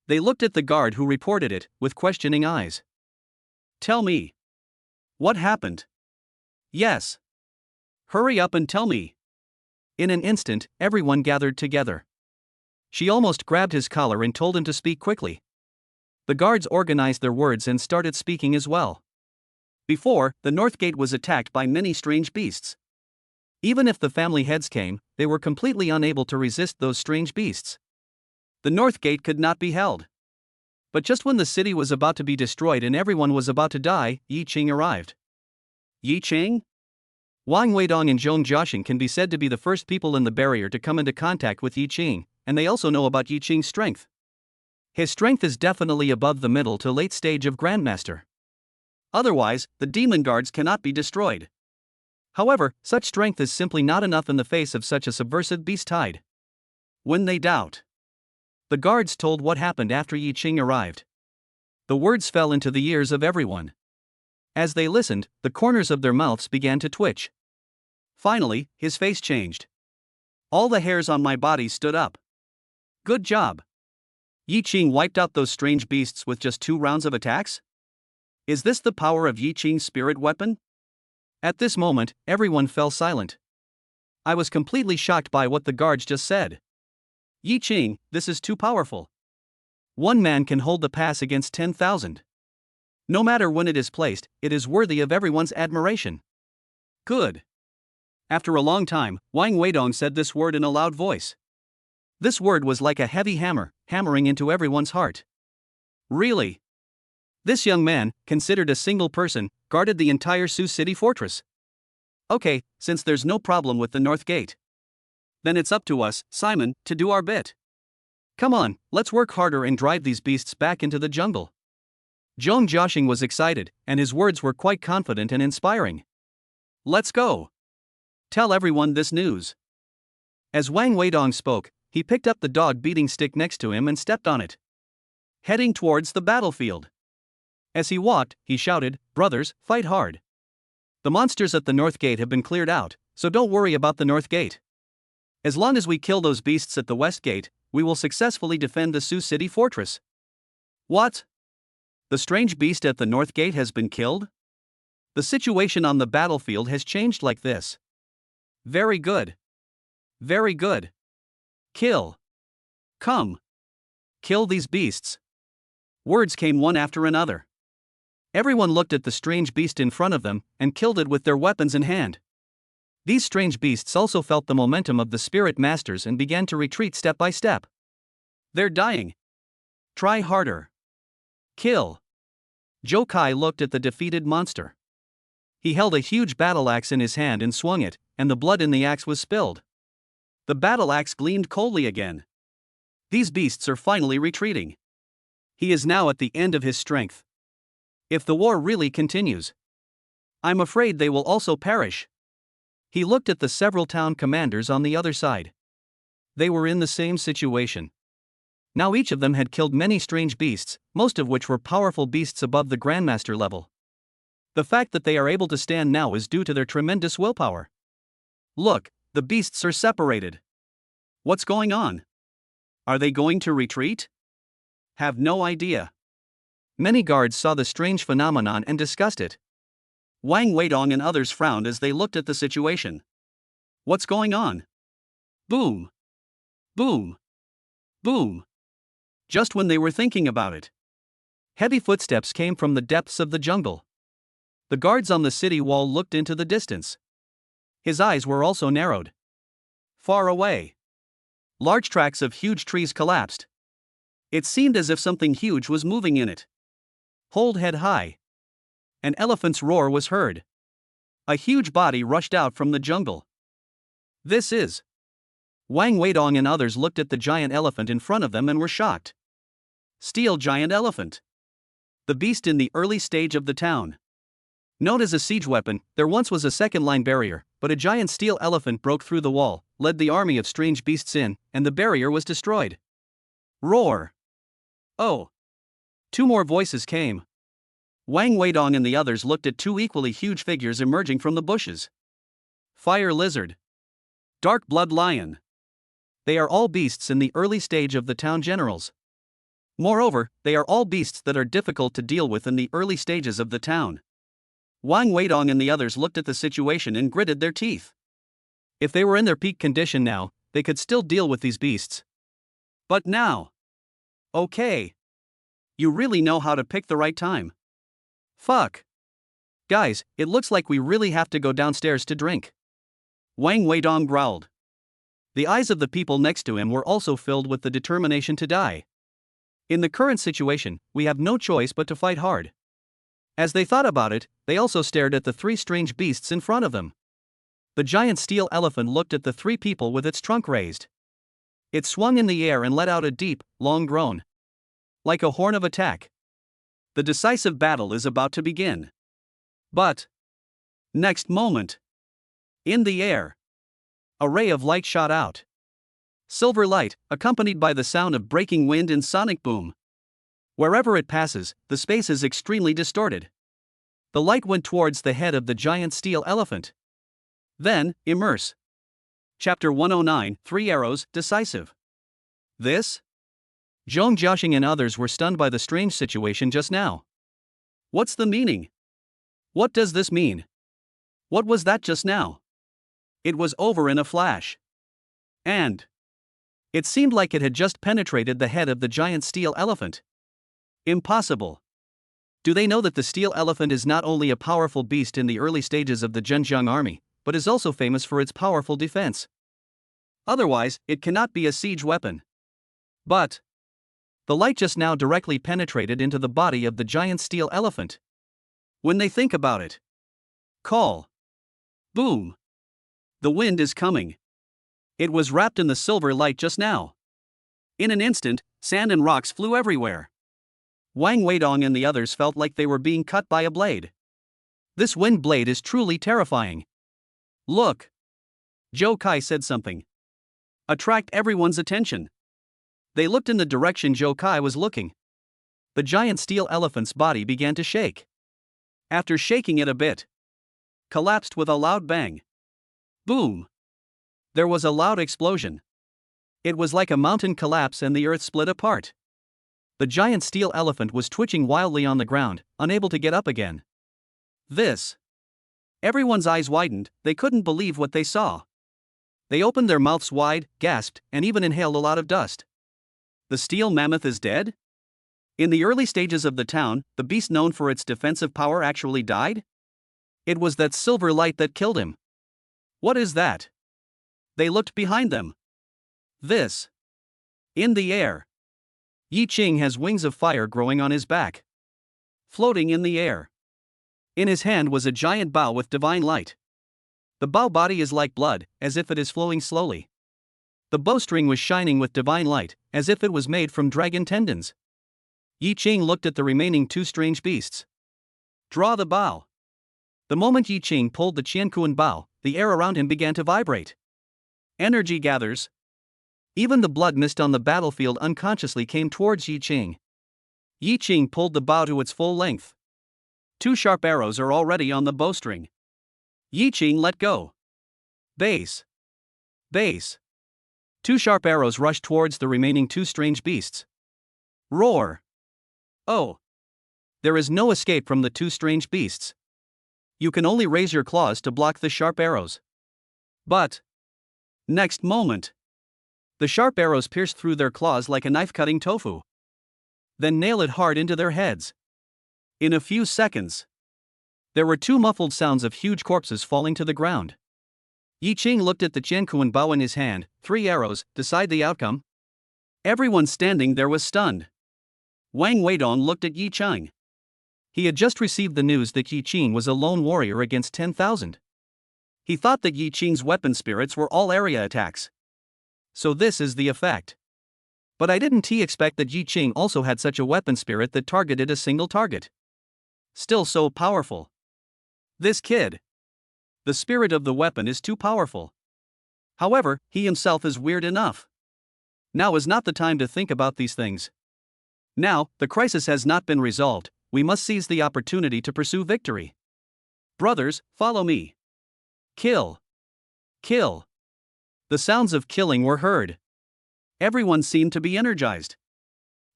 They looked at the guard who reported it, with questioning eyes. Tell me. What happened? Yes. Hurry up and tell me. In an instant, everyone gathered together. She almost grabbed his collar and told him to speak quickly. The guards organized their words and started speaking as well. Before, the North Gate was attacked by many strange beasts. Even if the family heads came, they were completely unable to resist those strange beasts. The North Gate could not be held. But just when the city was about to be destroyed and everyone was about to die, Yi Qing arrived. Yi Qing? Wang Weidong and Zhong Jiaxing can be said to be the first people in the barrier to come into contact with Yi Qing, and they also know about Yi Qing's strength. His strength is definitely above the middle to late stage of Grandmaster. Otherwise, the demon guards cannot be destroyed. However, such strength is simply not enough in the face of such a subversive beast tide. When they doubt. The guards told what happened after Yi Qing arrived. The words fell into the ears of everyone. As they listened, the corners of their mouths began to twitch. Finally, his face changed. All the hairs on my body stood up. Good job. Yi Qing wiped out those strange beasts with just 2 rounds of attacks? Is this the power of Yi Qing's spirit weapon? At this moment, everyone fell silent. I was completely shocked by what the guards just said. Yi Qing, this is too powerful. One man can hold the pass against 10,000. No matter when it is placed, it is worthy of everyone's admiration. Good. After a long time, Wang Weidong said this word in a loud voice. This word was like a heavy hammer, hammering into everyone's heart. Really? This young man, considered a single person, guarded the entire Sioux City fortress. Okay, since there's no problem with the North Gate. Then it's up to us, Simon, to do our bit. Come on, let's work harder and drive these beasts back into the jungle. Zhong Jiaxing was excited, and his words were quite confident and inspiring. Let's go. Tell everyone this news. As Wang Weidong spoke, he picked up the dog beating stick next to him and stepped on it. Heading towards the battlefield. As he walked, he shouted, "Brothers, fight hard. The monsters at the North Gate have been cleared out, so don't worry about the North Gate. As long as we kill those beasts at the West Gate, we will successfully defend the Sioux City fortress." What? The strange beast at the North Gate has been killed? The situation on the battlefield has changed like this. Very good. Very good. Kill. Come. Kill these beasts. Words came one after another. Everyone looked at the strange beast in front of them and killed it with their weapons in hand. These strange beasts also felt the momentum of the spirit masters and began to retreat step by step. They're dying. Try harder. Kill. Zhou Kai looked at the defeated monster. He held a huge battle axe in his hand and swung it, and the blood in the axe was spilled. The battle axe gleamed coldly again. These beasts are finally retreating. He is now at the end of his strength. If the war really continues, I'm afraid they will also perish. He looked at the several town commanders on the other side. They were in the same situation. Now each of them had killed many strange beasts, most of which were powerful beasts above the Grandmaster level. The fact that they are able to stand now is due to their tremendous willpower. Look, the beasts are separated. What's going on? Are they going to retreat? Have no idea. Many guards saw the strange phenomenon and discussed it. Wang Weidong and others frowned as they looked at the situation. What's going on? Boom. Boom. Boom. Just when they were thinking about it, heavy footsteps came from the depths of the jungle. The guards on the city wall looked into the distance. His eyes were also narrowed. Far away, large tracts of huge trees collapsed. It seemed as if something huge was moving in it. Hold head high. An elephant's roar was heard. A huge body rushed out from the jungle. This is. Wang Weidong and others looked at the giant elephant in front of them and were shocked. Steel giant elephant. The beast in the early stage of the town. Known as a siege weapon, there once was a second-line barrier, but a giant steel elephant broke through the wall, led the army of strange beasts in, and the barrier was destroyed. Roar. Oh. 2 more voices came. Wang Weidong and the others looked at 2 equally huge figures emerging from the bushes. Fire lizard. Dark blood lion. They are all beasts in the early stage of the town generals. Moreover, they are all beasts that are difficult to deal with in the early stages of the town. Wang Weidong and the others looked at the situation and gritted their teeth. If they were in their peak condition now, they could still deal with these beasts. But now. Okay. You really know how to pick the right time. Fuck. Guys, it looks like we really have to go downstairs to drink. Wang Weidong growled. The eyes of the people next to him were also filled with the determination to die. In the current situation, we have no choice but to fight hard. As they thought about it, they also stared at the three strange beasts in front of them. The giant steel elephant looked at the three people with its trunk raised. It swung in the air and let out a deep, long groan. Like a horn of attack. The decisive battle is about to begin. But. Next moment. In the air. A ray of light shot out. Silver light, accompanied by the sound of breaking wind and sonic boom. Wherever it passes, the space is extremely distorted. The light went towards the head of the giant steel elephant. Then, immerse. Chapter 109, 3 Arrows, Decisive. This? Zhong Jiaxing and others were stunned by the strange situation just now. What's the meaning? What does this mean? What was that just now? It was over in a flash. And it seemed like it had just penetrated the head of the giant steel elephant. Impossible. Do they know that the steel elephant is not only a powerful beast in the early stages of the Zhenjiang army, but is also famous for its powerful defense? Otherwise, it cannot be a siege weapon. But the light just now directly penetrated into the body of the giant steel elephant. When they think about it. Call. Boom. The wind is coming. It was wrapped in the silver light just now. In an instant, sand and rocks flew everywhere. Wang Weidong and the others felt like they were being cut by a blade. This wind blade is truly terrifying. Look. Zhou Kai said something. Attract everyone's attention. They looked in the direction Zhou Kai was looking. The giant steel elephant's body began to shake. After shaking it a bit, collapsed with a loud bang. Boom! There was a loud explosion. It was like a mountain collapse and the earth split apart. The giant steel elephant was twitching wildly on the ground, unable to get up again. This. Everyone's eyes widened, they couldn't believe what they saw. They opened their mouths wide, gasped, and even inhaled a lot of dust. The steel mammoth is dead? In the early stages of the town, the beast known for its defensive power actually died? It was that silver light that killed him. What is that? They looked behind them. This. In the air. Yi Qing has wings of fire growing on his back. Floating in the air. In his hand was a giant bow with divine light. The bow body is like blood, as if it is flowing slowly. The bowstring was shining with divine light, as if it was made from dragon tendons. Yi Qing looked at the remaining two strange beasts. Draw the bow. The moment Yi Qing pulled the Qiankuan bow, the air around him began to vibrate. Energy gathers. Even the blood mist on the battlefield unconsciously came towards Yi Qing. Yi Qing pulled the bow to its full length. Two sharp arrows are already on the bowstring. Yi Qing let go. Base. Base. Two sharp arrows rushed towards the remaining two strange beasts. Roar. Oh. There is no escape from the two strange beasts. You can only raise your claws to block the sharp arrows. But. Next moment. The sharp arrows pierced through their claws like a knife cutting tofu. Then nail it hard into their heads. In a few seconds. There were two muffled sounds of huge corpses falling to the ground. Yi Qing looked at the Qiankuan bow in his hand. 3 arrows, decide the outcome. Everyone standing there was stunned. Wang Weidong looked at Yi Qing. He had just received the news that Yi Qing was a lone warrior against 10,000. He thought that Yi Qing's weapon spirits were all area attacks. So this is the effect. But I didn't expect that Yi Qing also had such a weapon spirit that targeted a single target. Still so powerful. This kid. The spirit of the weapon is too powerful. However, he himself is weird enough. Now is not the time to think about these things. Now, the crisis has not been resolved, we must seize the opportunity to pursue victory. Brothers, follow me. Kill. Kill. The sounds of killing were heard. Everyone seemed to be energized.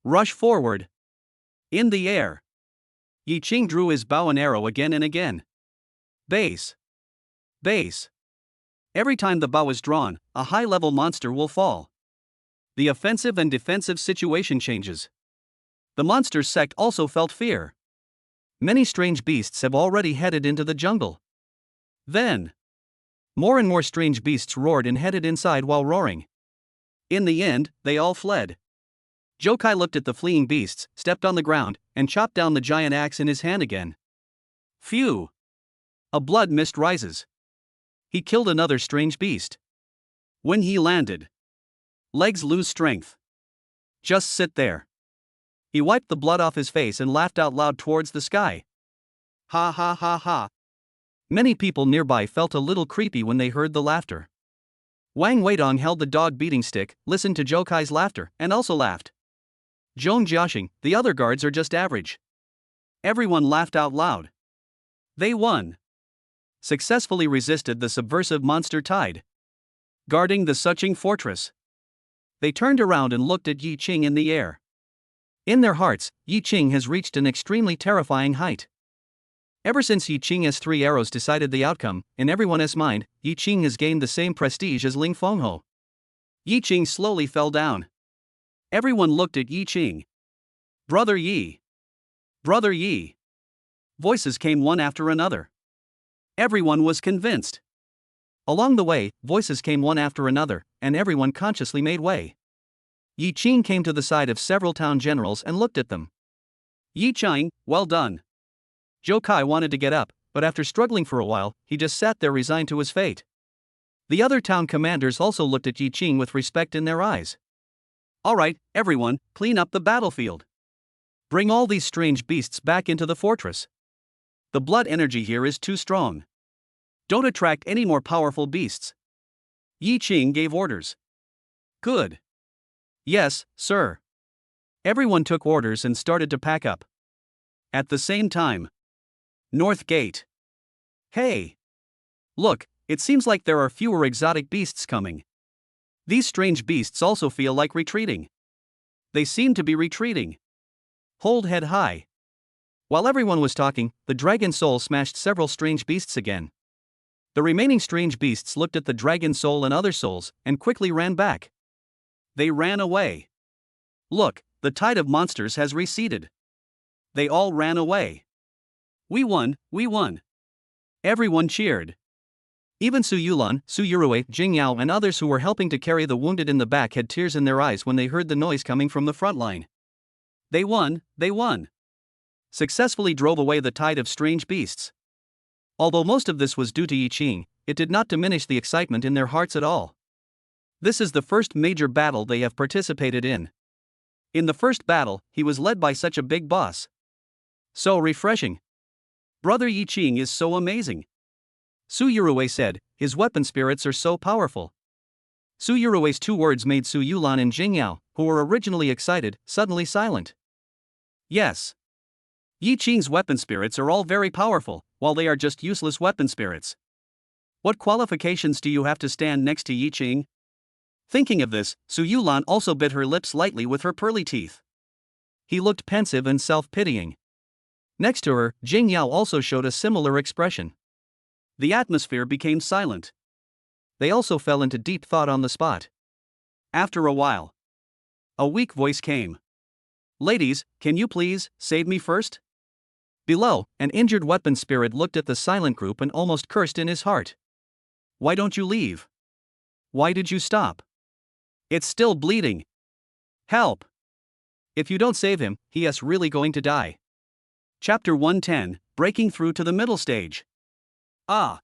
Rush forward. In the air. Yi Qing drew his bow and arrow again and again. Base. Base. Every time the bow is drawn, a high-level monster will fall. The offensive and defensive situation changes. The monsters' sect also felt fear. Many strange beasts have already headed into the jungle. Then, more and more strange beasts roared and headed inside while roaring. In the end, they all fled. Jokai looked at the fleeing beasts, stepped on the ground, and chopped down the giant axe in his hand again. Phew! A blood mist rises. He killed another strange beast. When he landed, legs lose strength. Just sit there. He wiped the blood off his face and laughed out loud towards the sky. Ha ha ha ha. Many people nearby felt a little creepy when they heard the laughter. Wang Weidong held the dog beating stick, listened to Jokai's laughter, and also laughed. Zhong Jiaxing, the other guards are just average. Everyone laughed out loud. They won. Successfully resisted the subversive monster tide. Guarding the Suqing fortress. They turned around and looked at Yi Qing in the air. In their hearts, Yi Qing has reached an extremely terrifying height. Ever since Yi Qing's 3 arrows decided the outcome, in everyone's mind, Yi Qing has gained the same prestige as Ling Fengho. Yi Qing slowly fell down. Everyone looked at Yi Qing. Brother Yi. Brother Yi. Voices came one after another. Everyone was convinced. Along the way, voices came one after another, and everyone consciously made way. Yi Qing came to the side of several town generals and looked at them. Yi Qing, well done. Jokai wanted to get up, but after struggling for a while, he just sat there resigned to his fate. The other town commanders also looked at Yi Qing with respect in their eyes. Alright, everyone, clean up the battlefield. Bring all these strange beasts back into the fortress. The blood energy here is too strong. Don't attract any more powerful beasts. Yi Qing gave orders. Good. Yes, sir. Everyone took orders and started to pack up. At the same time. North Gate. Hey! Look, it seems like there are fewer exotic beasts coming. These strange beasts also feel like retreating. They seem to be retreating. Hold head high. While everyone was talking, the dragon soul smashed several strange beasts again. The remaining strange beasts looked at the dragon soul and other souls, and quickly ran back. They ran away. Look, the tide of monsters has receded. They all ran away. We won, we won. Everyone cheered. Even Su Yulan, Su Yurue, Jing Yao and others who were helping to carry the wounded in the back had tears in their eyes when they heard the noise coming from the front line. They won, they won. Successfully drove away the tide of strange beasts. Although most of this was due to Yi Qing, it did not diminish the excitement in their hearts at all. This is the first major battle they have participated in. In the first battle, he was led by such a big boss. So refreshing. Brother Yi Qing is so amazing. Su Yurue said, his weapon spirits are so powerful. Su Yurue's 2 words made Su Yulan and Jing Yao, who were originally excited, suddenly silent. Yes. Yi Qing's weapon spirits are all very powerful, while they are just useless weapon spirits. What qualifications do you have to stand next to Yi Qing? Thinking of this, Su Yulan also bit her lips lightly with her pearly teeth. He looked pensive and self-pitying. Next to her, Jing Yao also showed a similar expression. The atmosphere became silent. They also fell into deep thought on the spot. After a while, a weak voice came. Ladies, can you please save me first? Below, an injured weapon spirit looked at the silent group and almost cursed in his heart. Why don't you leave? Why did you stop? It's still bleeding. Help! If you don't save him, he is really going to die. Chapter 110, Breaking Through to the Middle Stage. Ah!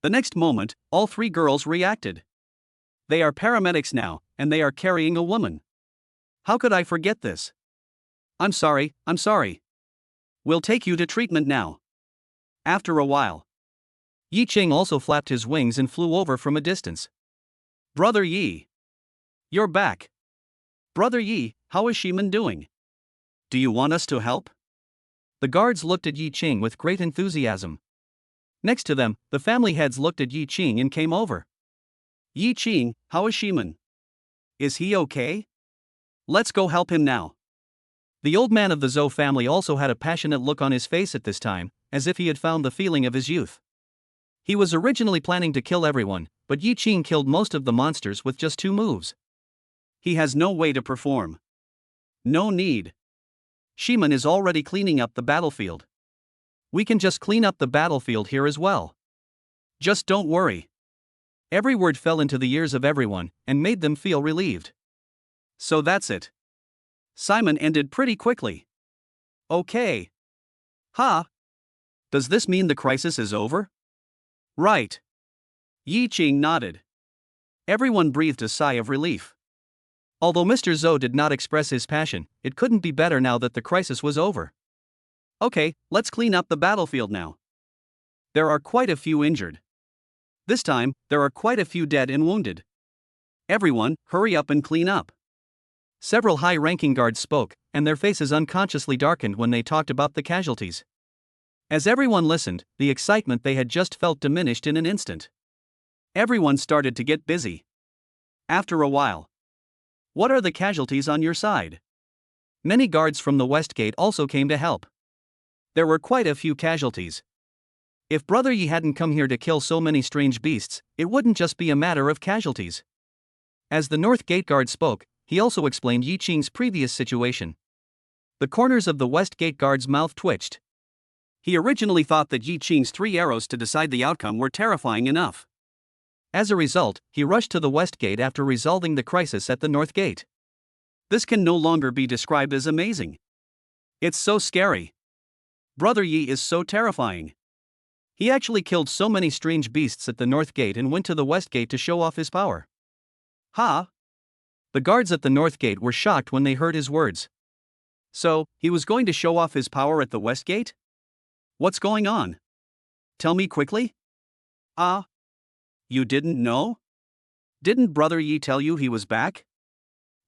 The next moment, all 3 girls reacted. They are paramedics now, and they are carrying a woman. How could I forget this? I'm sorry. We'll take you to treatment now. After a while, Yi Qing also flapped his wings and flew over from a distance. Brother Yi. You're back. Brother Yi, how is Shiman doing? Do you want us to help? The guards looked at Yi Qing with great enthusiasm. Next to them, the family heads looked at Yi Qing and came over. Yi Qing, how is Shiman? Is he okay? Let's go help him now. The old man of the Zhou family also had a passionate look on his face at this time, as if he had found the feeling of his youth. He was originally planning to kill everyone, but Yi Qing killed most of the monsters with just 2 moves. He has no way to perform. No need. Shiman is already cleaning up the battlefield. We can just clean up the battlefield here as well. Just don't worry. Every word fell into the ears of everyone, and made them feel relieved. So that's it. Simon ended pretty quickly. Okay. Does this mean the crisis is over? Right. Yi Qing nodded. Everyone breathed a sigh of relief. Although Mr. Zhou did not express his passion, it couldn't be better now that the crisis was over. Okay, let's clean up the battlefield now. There are quite a few injured. This time, there are quite a few dead and wounded. Everyone, hurry up and clean up. Several high-ranking guards spoke, and their faces unconsciously darkened when they talked about the casualties. As everyone listened, the excitement they had just felt diminished in an instant. Everyone started to get busy. After a while, what are the casualties on your side? Many guards from the West Gate also came to help. There were quite a few casualties. If Brother Yi hadn't come here to kill so many strange beasts, it wouldn't just be a matter of casualties. As the North Gate guard spoke, he also explained Yi Qing's previous situation. The corners of the West Gate guard's mouth twitched. He originally thought that Yi Qing's 3 arrows to decide the outcome were terrifying enough. As a result, he rushed to the West Gate after resolving the crisis at the North Gate. This can no longer be described as amazing. It's so scary. Brother Yi is so terrifying. He actually killed so many strange beasts at the North Gate and went to the West Gate to show off his power. The guards at the North Gate were shocked when they heard his words. So, he was going to show off his power at the West Gate? What's going on? Tell me quickly. You didn't know? Didn't Brother Yi tell you he was back?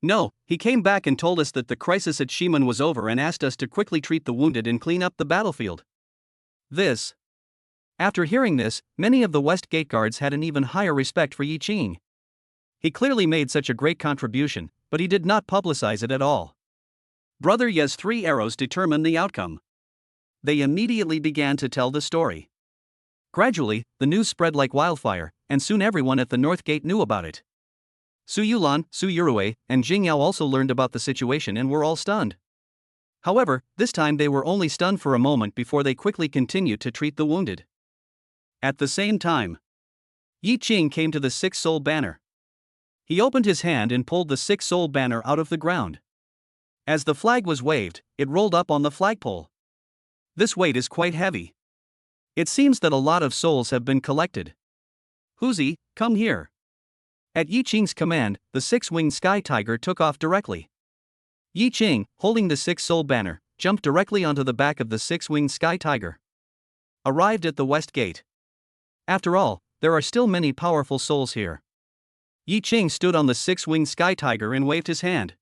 No, he came back and told us that the crisis at Shiman was over and asked us to quickly treat the wounded and clean up the battlefield. After hearing this, many of the West Gate guards had an even higher respect for Yi Qing. He clearly made such a great contribution, but he did not publicize it at all. Brother Yi's 3 arrows determined the outcome. They immediately began to tell the story. Gradually, the news spread like wildfire, and soon everyone at the North Gate knew about it. Su Yulan, Su Yurue, and Jing Yao also learned about the situation and were all stunned. However, this time they were only stunned for a moment before they quickly continued to treat the wounded. At the same time, Yi Qing came to the 6-soul banner. He opened his hand and pulled the 6-soul banner out of the ground. As the flag was waved, it rolled up on the flagpole. This weight is quite heavy. It seems that a lot of souls have been collected. Huzi, come here. At Yi Qing's command, the 6-winged sky tiger took off directly. Yi Qing, holding the 6-soul banner, jumped directly onto the back of the 6-winged sky tiger. Arrived at the West Gate. After all, there are still many powerful souls here. Yi Qing stood on the 6-winged sky tiger and waved his hand.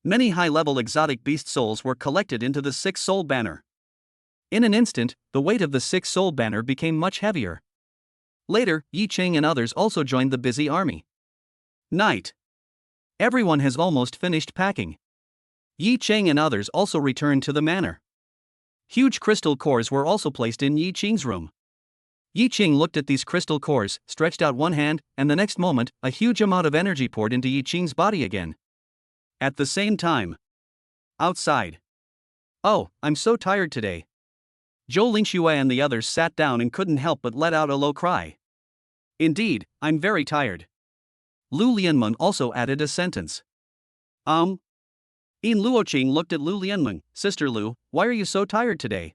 Many high-level exotic beast souls were collected into the 6-soul banner. In an instant, the weight of the 6-soul banner became much heavier. Later, Yi Qing and others also joined the busy army. Night. Everyone has almost finished packing. Yi Qing and others also returned to the manor. Huge crystal cores were also placed in Yi Qing's room. Yi Qing looked at these crystal cores, stretched out one hand, and the next moment, a huge amount of energy poured into Yi Qing's body again. At the same time, outside. Oh, I'm so tired today. Zhou Lingxue and the others sat down and couldn't help but let out a low cry. Indeed, I'm very tired. Lu Lianmeng also added a sentence. In Luoqing looked at Lu Lianmeng. Sister Lu, why are you so tired today?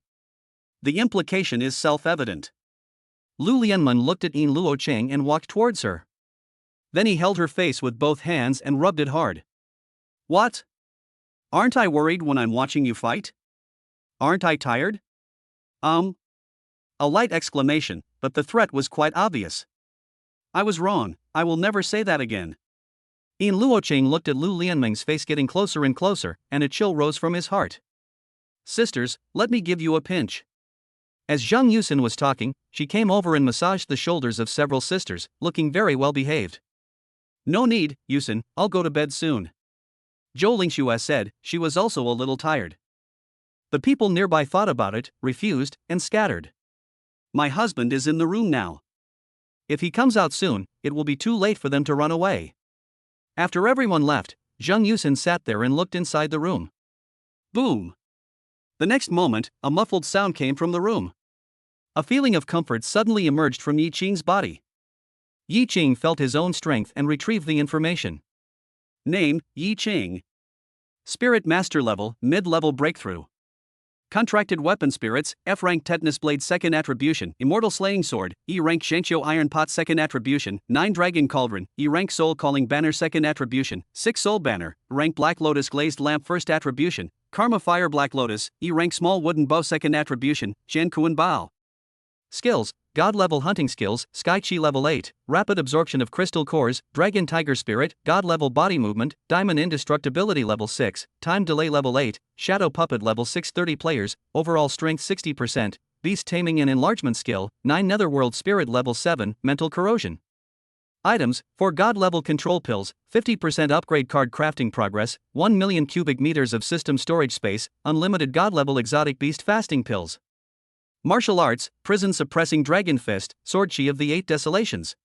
The implication is self-evident. Lu Lianmeng looked at Yin Luoqing and walked towards her. Then he held her face with both hands and rubbed it hard. What? Aren't I worried when I'm watching you fight? Aren't I tired? A light exclamation, but the threat was quite obvious. I was wrong, I will never say that again. Yin Luoqing looked at Lu Lianmeng's face getting closer and closer, and a chill rose from his heart. Sisters, let me give you a pinch. As Zhang Yusin was talking, she came over and massaged the shoulders of several sisters, looking very well behaved. No need, Yusin, I'll go to bed soon. Zhou Lingxue said. She was also a little tired. The people nearby thought about it, refused, and scattered. My husband is in the room now. If he comes out soon, it will be too late for them to run away. After everyone left, Zhang Yusin sat there and looked inside the room. Boom! The next moment, a muffled sound came from the room. A feeling of comfort suddenly emerged from Yi Qing's body. Yi Qing felt his own strength and retrieved the information. Name, Yi Qing. Spirit Master level, mid-level breakthrough. Contracted weapon spirits, F rank Tetanus Blade 2nd attribution, Immortal Slaying Sword, E rank Shangqiu Iron Pot 2nd attribution, 9 Dragon Cauldron, E rank Soul Calling Banner 2nd attribution, 6 Soul Banner, rank Black Lotus Glazed Lamp 1st attribution, Karma Fire Black Lotus, E rank Small Wooden Bow 2nd attribution, Jian Kuan Bao. Skills: God level hunting skills, Sky Chi level 8, rapid absorption of crystal cores, Dragon Tiger Spirit, God level body movement, Diamond Indestructibility level 6, time delay level 8, Shadow Puppet level 6 30 players, overall strength 60%, Beast Taming and Enlargement skill, 9 Netherworld Spirit level 7, mental corrosion. Items: 4 God level control pills, 50% upgrade card crafting progress, 1 million cubic meters of system storage space, unlimited God level exotic beast fasting pills. Martial arts, prison suppressing dragon fist, sword chi of the 8 desolations.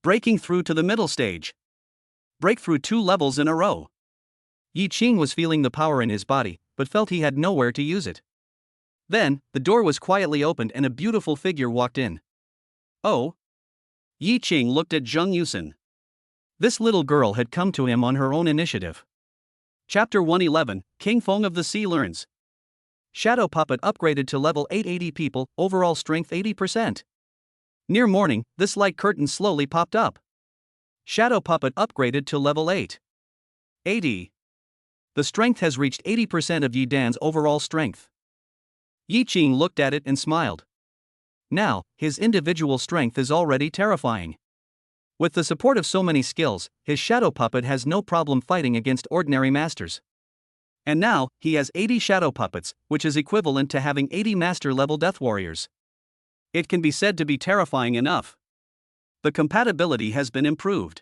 Breaking through to the middle stage. Break through 2 levels in a row. Yi Qing was feeling the power in his body, but felt he had nowhere to use it. Then, the door was quietly opened and a beautiful figure walked in. Oh! Yi Qing looked at Zhang Yusin. This little girl had come to him on her own initiative. Chapter 111, King Feng of the Sea learns. Shadow Puppet upgraded to level 880 people, overall strength 80%. Near morning, this light curtain slowly popped up. Shadow Puppet upgraded to level 8. 80. The strength has reached 80% of Yi Dan's overall strength. Yi Qing looked at it and smiled. Now, his individual strength is already terrifying. With the support of so many skills, his Shadow Puppet has no problem fighting against ordinary masters. And now, he has 80 Shadow Puppets, which is equivalent to having 80 Master-level Death Warriors. It can be said to be terrifying enough. The compatibility has been improved.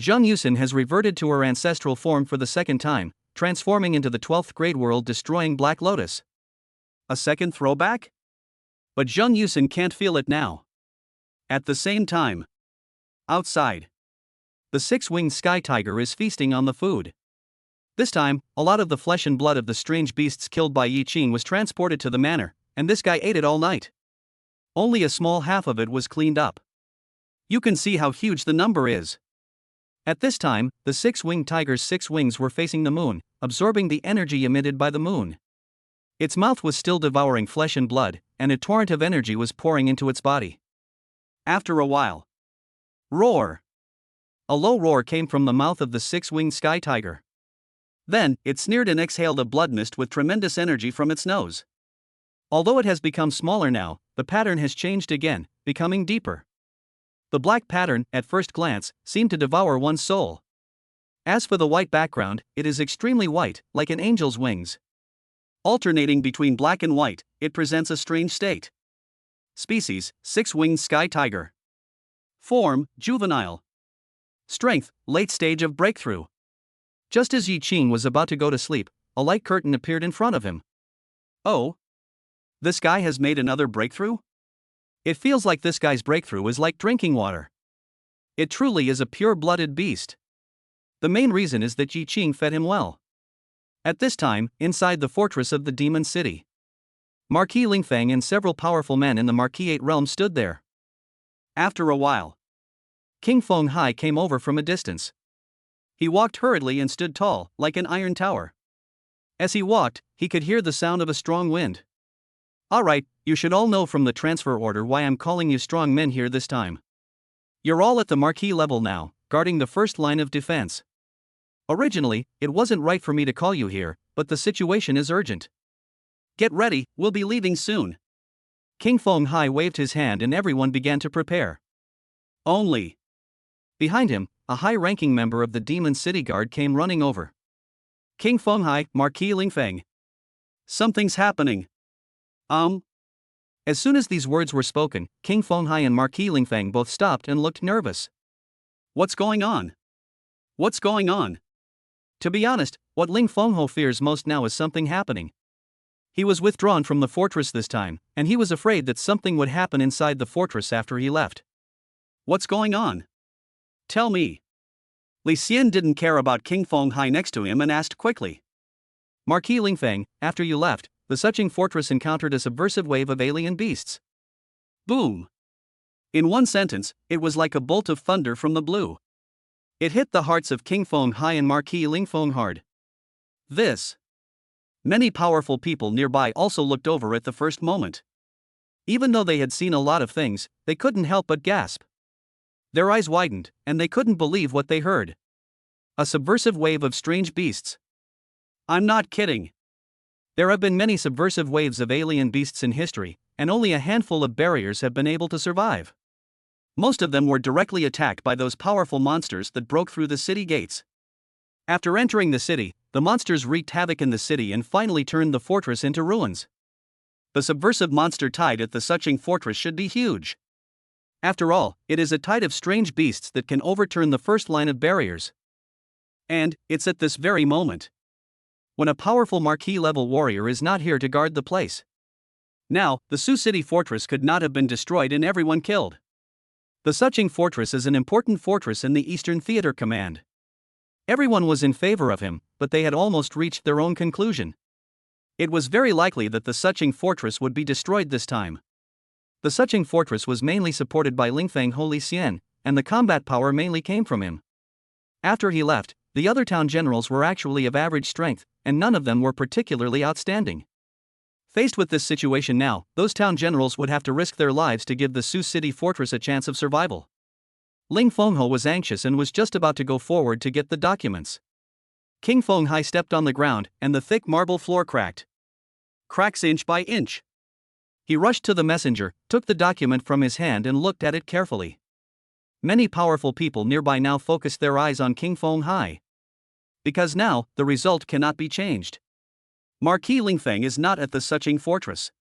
Zhang Yusin has reverted to her ancestral form for the second time, transforming into the 12th grade world-destroying Black Lotus. A second throwback? But Zhang Yusin can't feel it now. At the same time, outside, the 6-winged Sky Tiger is feasting on the food. This time, a lot of the flesh and blood of the strange beasts killed by Yi Qing was transported to the manor, and this guy ate it all night. Only a small half of it was cleaned up. You can see how huge the number is. At this time, the 6-winged tiger's 6 wings were facing the moon, absorbing the energy emitted by the moon. Its mouth was still devouring flesh and blood, and a torrent of energy was pouring into its body. After a while, roar! A low roar came from the mouth of the 6-winged sky tiger. Then, it sneered and exhaled a blood mist with tremendous energy from its nose. Although it has become smaller now, the pattern has changed again, becoming deeper. The black pattern, at first glance, seemed to devour one's soul. As for the white background, it is extremely white, like an angel's wings. Alternating between black and white, it presents a strange state. Species: 6-winged sky tiger. Form: juvenile. Strength: late stage of breakthrough. Just as Yi Qing was about to go to sleep, a light curtain appeared in front of him. Oh? This guy has made another breakthrough? It feels like this guy's breakthrough is like drinking water. It truly is a pure-blooded beast. The main reason is that Yi Qing fed him well. At this time, inside the fortress of the Demon City, Marquis Lingfeng and several powerful men in the Marquisate realm stood there. After a while, King Feng Hai came over from a distance. He walked hurriedly and stood tall, like an iron tower. As he walked, he could hear the sound of a strong wind. Alright, you should all know from the transfer order why I'm calling you strong men here this time. You're all at the Marquis level now, guarding the first line of defense. Originally, it wasn't right for me to call you here, but the situation is urgent. Get ready, we'll be leaving soon. King Feng Hai waved his hand and everyone began to prepare. Only. Behind him, a high-ranking member of the Demon City Guard came running over. King Feng Hai, Marquis Lingfeng. Something's happening. As soon as these words were spoken, King Feng Hai and Marquis Lingfeng both stopped and looked nervous. What's going on? What's going on? To be honest, what Ling Fengho fears most now is something happening. He was withdrawn from the fortress this time, and he was afraid that something would happen inside the fortress after he left. What's going on? Tell me. Li Xian didn't care about King Fenghai next to him and asked quickly. Marquis Lingfeng, after you left, the Suching fortress encountered a subversive wave of alien beasts. Boom! In one sentence, it was like a bolt of thunder from the blue. It hit the hearts of King Fenghai and Marquis Lingfeng hard. Many powerful people nearby also looked over at the first moment. Even though they had seen a lot of things, they couldn't help but gasp. Their eyes widened, and they couldn't believe what they heard. A subversive wave of strange beasts. I'm not kidding. There have been many subversive waves of alien beasts in history, and only a handful of barriers have been able to survive. Most of them were directly attacked by those powerful monsters that broke through the city gates. After entering the city, the monsters wreaked havoc in the city and finally turned the fortress into ruins. The subversive monster tide at the Suching fortress should be huge. After all, it is a tide of strange beasts that can overturn the first line of barriers. And it's at this very moment when a powerful marquis-level warrior is not here to guard the place. Now, the Sioux City fortress could not have been destroyed and everyone killed. The Suching fortress is an important fortress in the Eastern Theater Command. Everyone was in favor of him, but they had almost reached their own conclusion. It was very likely that the Suching fortress would be destroyed this time. The Suching fortress was mainly supported by Lingfeng Li Xian, and the combat power mainly came from him. After he left, the other town generals were actually of average strength, and none of them were particularly outstanding. Faced with this situation now, those town generals would have to risk their lives to give the Sioux City fortress a chance of survival. Ling Fengho was anxious and was just about to go forward to get the documents. King Fenghai stepped on the ground, and the thick marble floor cracked. Cracks inch by inch. He rushed to the messenger, took the document from his hand and looked at it carefully. Many powerful people nearby now focused their eyes on King Fenghai. Because now, the result cannot be changed. Marquis Lingfeng is not at the Suching fortress.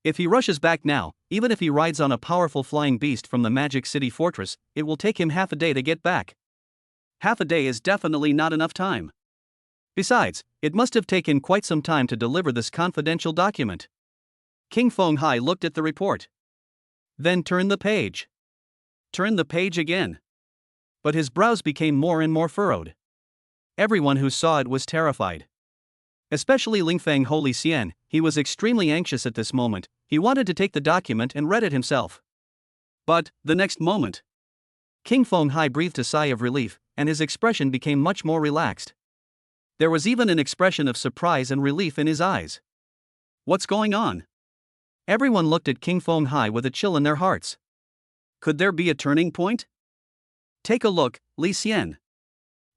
If he rushes back now, even if he rides on a powerful flying beast from the Magic City fortress, it will take him half a day to get back. Half a day is definitely not enough time. Besides, it must have taken quite some time to deliver this confidential document. King Fenghai looked at the report. Then turned the page. Turned the page again. But his brows became more and more furrowed. Everyone who saw it was terrified. Especially Lingfeng Li Xian, he was extremely anxious at this moment. He wanted to take the document and read it himself. But, the next moment, King Fenghai breathed a sigh of relief, and his expression became much more relaxed. There was even an expression of surprise and relief in his eyes. What's going on? Everyone looked at King Fenghai with a chill in their hearts. Could there be a turning point? Take a look, Li Xian.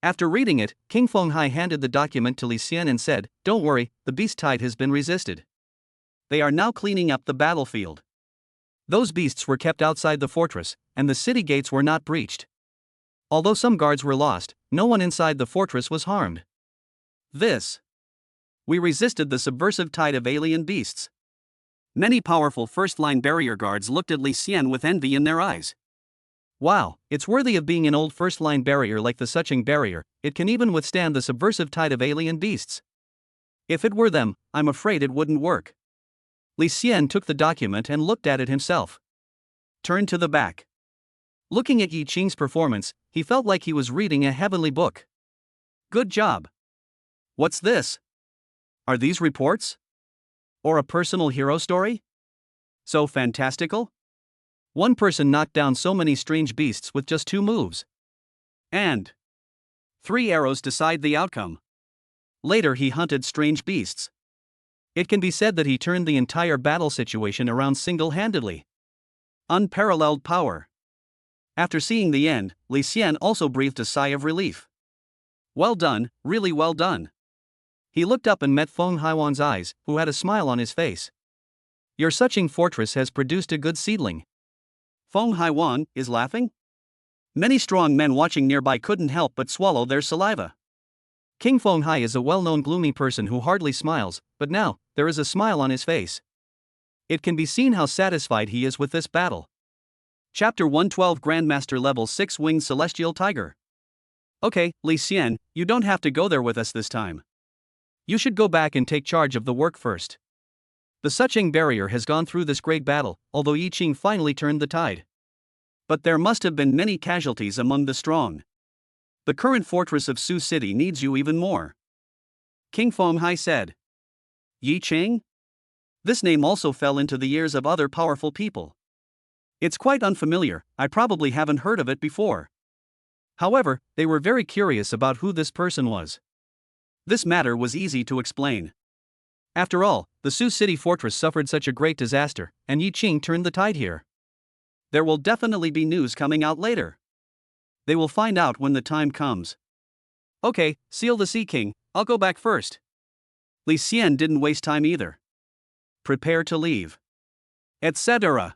After reading it, King Fenghai handed the document to Li Xian and said, "Don't worry, the beast tide has been resisted. They are now cleaning up the battlefield. Those beasts were kept outside the fortress, and the city gates were not breached. Although some guards were lost, no one inside the fortress was harmed. We resisted the subversive tide of alien beasts." Many powerful first-line barrier guards looked at Li Xian with envy in their eyes. Wow, it's worthy of being an old first-line barrier like the Suching barrier. It can even withstand the subversive tide of alien beasts. If it were them, I'm afraid it wouldn't work. Li Xian took the document and looked at it himself. Turned to the back. Looking at Yi Qing's performance, he felt like he was reading a heavenly book. Good job. What's this? Are these reports? Or a personal hero story? So fantastical? One person knocked down so many strange beasts with just 2 moves. And 3 arrows decide the outcome. Later he hunted strange beasts. It can be said that he turned the entire battle situation around single-handedly. Unparalleled power. After seeing the end, Li Xian also breathed a sigh of relief. Well done, really well done. He looked up and met Feng Haiwan's eyes, who had a smile on his face. Your Suching fortress has produced a good seedling. Feng Haiwan is laughing? Many strong men watching nearby couldn't help but swallow their saliva. King Fenghai is a well-known gloomy person who hardly smiles, but now, there is a smile on his face. It can be seen how satisfied he is with this battle. Chapter 112 Grandmaster Level 6 Winged Celestial Tiger. Okay, Li Xian, you don't have to go there with us this time. You should go back and take charge of the work first. The Suching barrier has gone through this great battle, although Yi Qing finally turned the tide. But there must have been many casualties among the strong. The current fortress of Su City needs you even more. King Fenghai said. Yi Qing? This name also fell into the ears of other powerful people. It's quite unfamiliar, I probably haven't heard of it before. However, they were very curious about who this person was. This matter was easy to explain. After all, the Su City fortress suffered such a great disaster, and Yi Qing turned the tide here. There will definitely be news coming out later. They will find out when the time comes. Okay, seal the Sea King, I'll go back first. Li Xian didn't waste time either. Prepare to leave. Etc.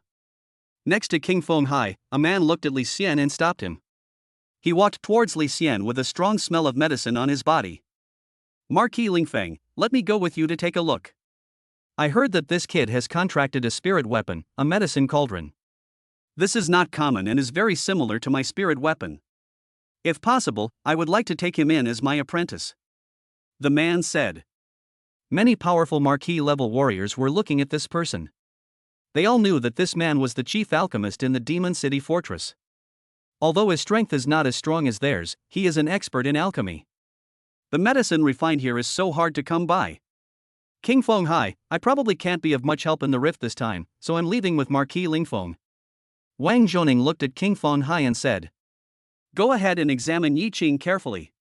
Next to King Fenghai, a man looked at Li Xian and stopped him. He walked towards Li Xian with a strong smell of medicine on his body. Marquis Lingfeng, let me go with you to take a look. I heard that this kid has contracted a spirit weapon, a medicine cauldron. This is not common and is very similar to my spirit weapon. If possible, I would like to take him in as my apprentice. The man said. Many powerful marquis-level warriors were looking at this person. They all knew that this man was the chief alchemist in the Demon City Fortress. Although his strength is not as strong as theirs, he is an expert in alchemy. The medicine refined here is so hard to come by. King Fenghai, I probably can't be of much help in the rift this time, so I'm leaving with Marquis Lingfeng. Wang Zhoning looked at King Fenghai and said. Go ahead and examine Yi Qing carefully.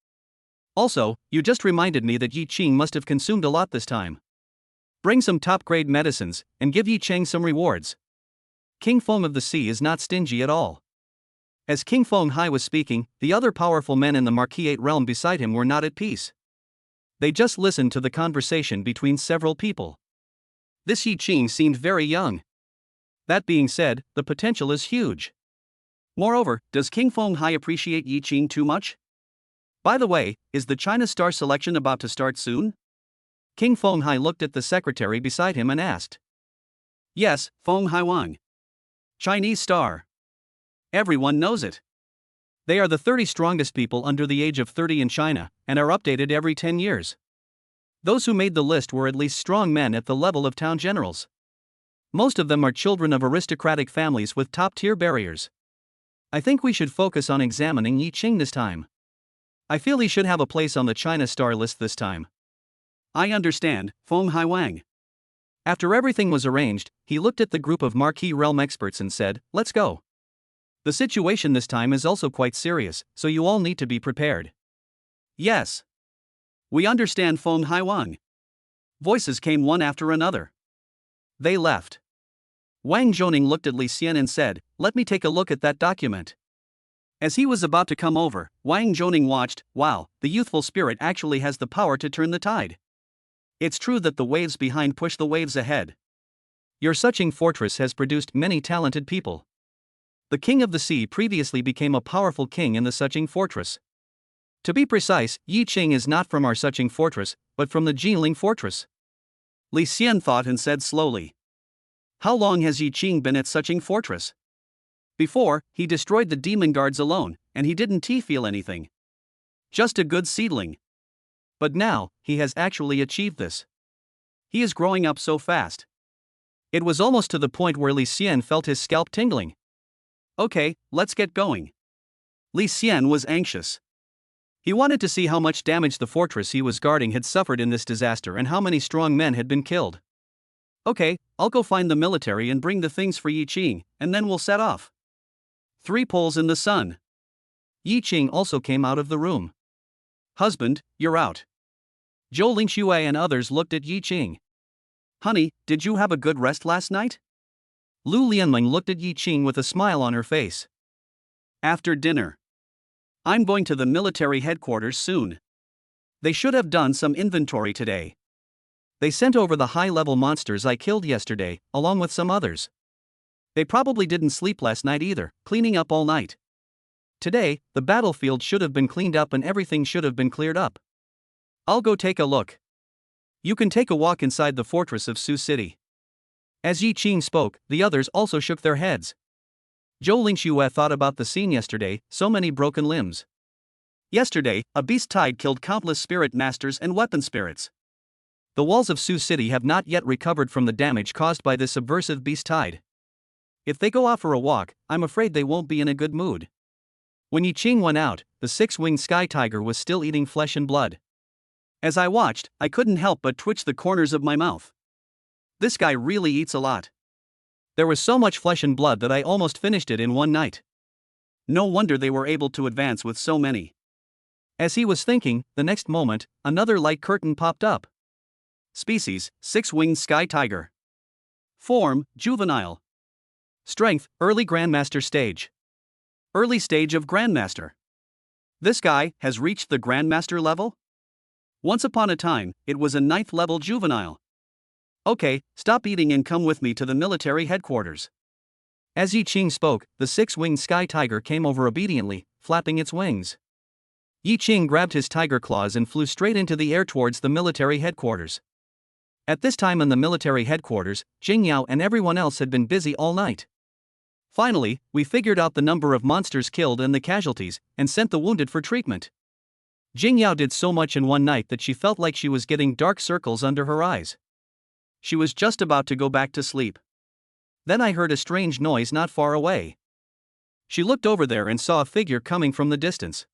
Also, you just reminded me that Yi Qing must have consumed a lot this time. Bring some top-grade medicines, and give Yi Qing some rewards. King Feng of the Sea is not stingy at all. As King Fenghai was speaking, the other powerful men in the Marquisate realm beside him were not at peace. They just listened to the conversation between several people. This Yi Qing seemed very young. That being said, the potential is huge. Moreover, does King Fenghai appreciate Yi Qing too much? By the way, is the China Star selection about to start soon? King Fenghai looked at the secretary beside him and asked. Yes, Fenghai Wang. Chinese Star. Everyone knows it. They are the 30 strongest people under the age of 30 in China, and are updated every 10 years. Those who made the list were at least strong men at the level of town generals. Most of them are children of aristocratic families with top-tier barriers. I think we should focus on examining Yi Qing this time. I feel he should have a place on the China Star list this time. I understand, Fenghai Wang. After everything was arranged, he looked at the group of Marquis realm experts and said, let's go. The situation this time is also quite serious, so you all need to be prepared. Yes. We understand, Fenghai Wang. Voices came one after another. They left. Wang Zhoning looked at Li Xian and said, let me take a look at that document. As he was about to come over, Wang Zhoning watched. Wow, the youthful spirit actually has the power to turn the tide. It's true that the waves behind push the waves ahead. Your Suching fortress has produced many talented people. The King of the Sea previously became a powerful king in the Suching fortress. To be precise, Yi Qing is not from our Suching fortress, but from the Jinling fortress. Li Xian thought and said slowly. How long has Yi Qing been at Suching fortress? Before, he destroyed the demon guards alone, and he didn't feel anything. Just a good seedling. But now, he has actually achieved this. He is growing up so fast. It was almost to the point where Li Xian felt his scalp tingling. Okay, let's get going. Li Xian was anxious. He wanted to see how much damage the fortress he was guarding had suffered in this disaster and how many strong men had been killed. Okay, I'll go find the military and bring the things for Yi Qing, and then we'll set off. 3 poles in the sun. Yi Qing also came out of the room. Husband, you're out. Zhou Lingxue and others looked at Yi Qing. Honey, did you have a good rest last night? Lu Lianling looked at Yi Qing with a smile on her face. After dinner. I'm going to the military headquarters soon. They should have done some inventory today. They sent over the high-level monsters I killed yesterday, along with some others. They probably didn't sleep last night either, cleaning up all night. Today, the battlefield should have been cleaned up and everything should have been cleared up. I'll go take a look. You can take a walk inside the fortress of Su City. As Yi Qing spoke, the others also shook their heads. Zhou Lingxue thought about the scene yesterday, so many broken limbs. Yesterday, a beast tide killed countless spirit masters and weapon spirits. The walls of Sioux City have not yet recovered from the damage caused by this subversive beast tide. If they go out for a walk, I'm afraid they won't be in a good mood. When Yi Qing went out, the six-winged sky tiger was still eating flesh and blood. As I watched, I couldn't help but twitch the corners of my mouth. This guy really eats a lot. There was so much flesh and blood that I almost finished it in one night. No wonder they were able to advance with so many. As he was thinking, the next moment, another light curtain popped up. Species, six-winged sky tiger. Form, juvenile. Strength, early Grandmaster stage. Early stage of Grandmaster. This guy has reached the Grandmaster level? Once upon a time, it was a 9th level juvenile. Okay, stop eating and come with me to the military headquarters. As Yi Qing spoke, the six-winged sky tiger came over obediently, flapping its wings. Yi Qing grabbed his tiger claws and flew straight into the air towards the military headquarters. At this time in the military headquarters, Jing Yao and everyone else had been busy all night. Finally, we figured out the number of monsters killed and the casualties, and sent the wounded for treatment. Jing Yao did so much in one night that she felt like she was getting dark circles under her eyes. She was just about to go back to sleep. Then I heard a strange noise not far away. She looked over there and saw a figure coming from the distance.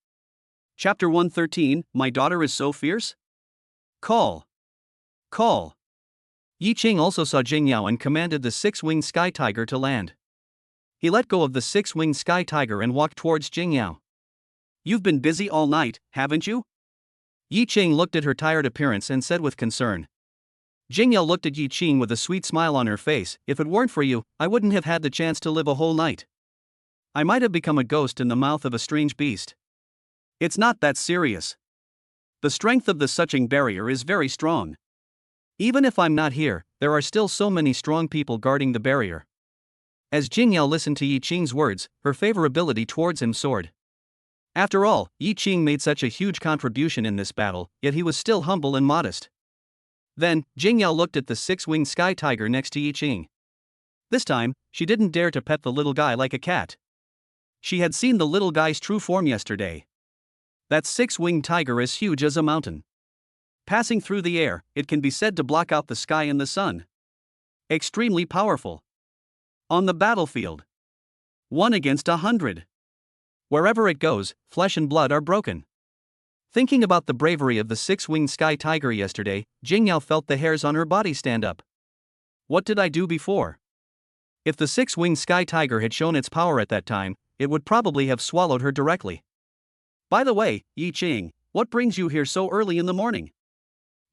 Chapter 113, My Daughter is So Fierce? Call. Call. Yi Qing also saw Jing Yao and commanded the six-winged sky tiger to land. He let go of the six-winged sky tiger and walked towards Jing Yao. You've been busy all night, haven't you? Yi Qing looked at her tired appearance and said with concern. Jing Yao looked at Yi Qing with a sweet smile on her face. If it weren't for you, I wouldn't have had the chance to live a whole night. I might have become a ghost in the mouth of a strange beast. It's not that serious. The strength of the Suching barrier is very strong. Even if I'm not here, there are still so many strong people guarding the barrier. As Jing Yao listened to Yi Qing's words, her favorability towards him soared. After all, Yi Qing made such a huge contribution in this battle, yet he was still humble and modest. Then, Jing Yao looked at the six-winged sky tiger next to Yi Qing. This time, she didn't dare to pet the little guy like a cat. She had seen the little guy's true form yesterday. That six-winged tiger is huge as a mountain. Passing through the air, it can be said to block out the sky and the sun. Extremely powerful. On the battlefield, 1 against 100. Wherever it goes, flesh and blood are broken. Thinking about the bravery of the six-winged sky tiger yesterday, Jing Yao felt the hairs on her body stand up. What did I do before? If the six-winged sky tiger had shown its power at that time, it would probably have swallowed her directly. By the way, Yi Qing, what brings you here so early in the morning?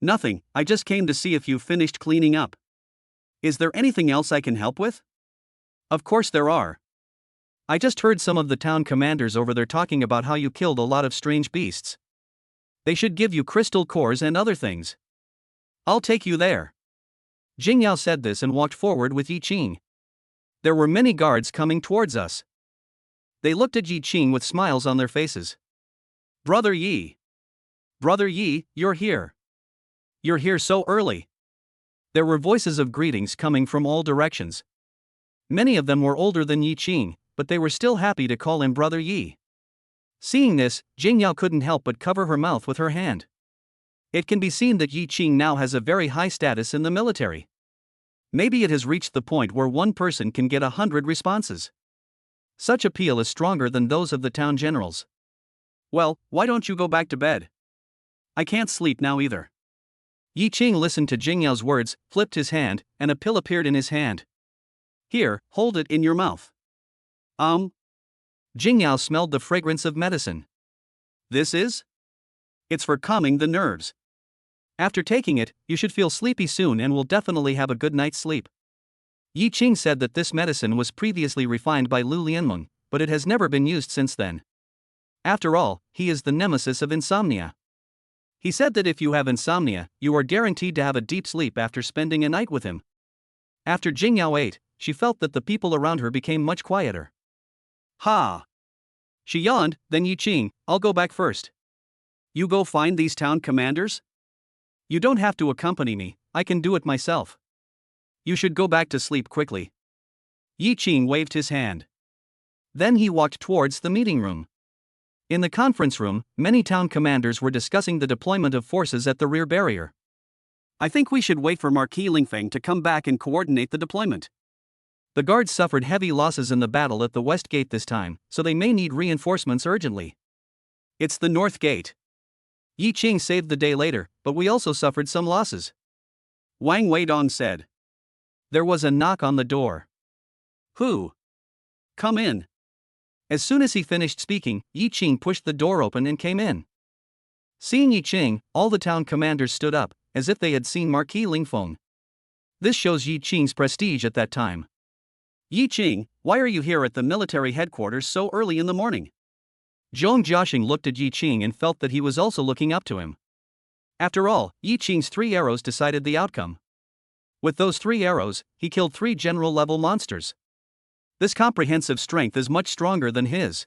Nothing, I just came to see if you finished cleaning up. Is there anything else I can help with? Of course there are. I just heard some of the town commanders over there talking about how you killed a lot of strange beasts. They should give you crystal cores and other things. I'll take you there. Jing Yao said this and walked forward with Yi Qing. There were many guards coming towards us. They looked at Yi Qing with smiles on their faces. Brother Yi. Brother Yi, you're here. You're here so early. There were voices of greetings coming from all directions. Many of them were older than Yi Qing, but they were still happy to call him Brother Yi. Seeing this, Jing Yao couldn't help but cover her mouth with her hand. It can be seen that Yi Qing now has a very high status in the military. Maybe it has reached the point where one person can get 100 responses. Such appeal is stronger than those of the town generals. Well, why don't you go back to bed? I can't sleep now either. Yi Qing listened to Jing Yao's words, flipped his hand, and a pill appeared in his hand. Here, hold it in your mouth. Jing Yao smelled the fragrance of medicine. This is? It's for calming the nerves. After taking it, you should feel sleepy soon and will definitely have a good night's sleep. Yi Qing said that this medicine was previously refined by Lu Lianmeng, but it has never been used since then. After all, he is the nemesis of insomnia. He said that if you have insomnia, you are guaranteed to have a deep sleep after spending a night with him. After Jing Yao ate, she felt that the people around her became much quieter. Ha! She yawned. Then Yi Qing, I'll go back first. You go find these town commanders? You don't have to accompany me, I can do it myself. You should go back to sleep quickly. Yi Qing waved his hand. Then he walked towards the meeting room. In the conference room, many town commanders were discussing the deployment of forces at the rear barrier. I think we should wait for Marquis Lingfeng to come back and coordinate the deployment. The guards suffered heavy losses in the battle at the West Gate this time, so they may need reinforcements urgently. It's the North Gate. Yi Qing saved the day later, but we also suffered some losses. Wang Weidong said. There was a knock on the door. Who? Come in. As soon as he finished speaking, Yi Qing pushed the door open and came in. Seeing Yi Qing, all the town commanders stood up, as if they had seen Marquis Lingfeng. This shows Yi Qing's prestige at that time. Yi Qing, why are you here at the military headquarters so early in the morning? Zhong Jiaxing looked at Yi Qing and felt that he was also looking up to him. After all, Yi Qing's 3 arrows decided the outcome. With those 3 arrows, he killed 3 general-level monsters. This comprehensive strength is much stronger than his.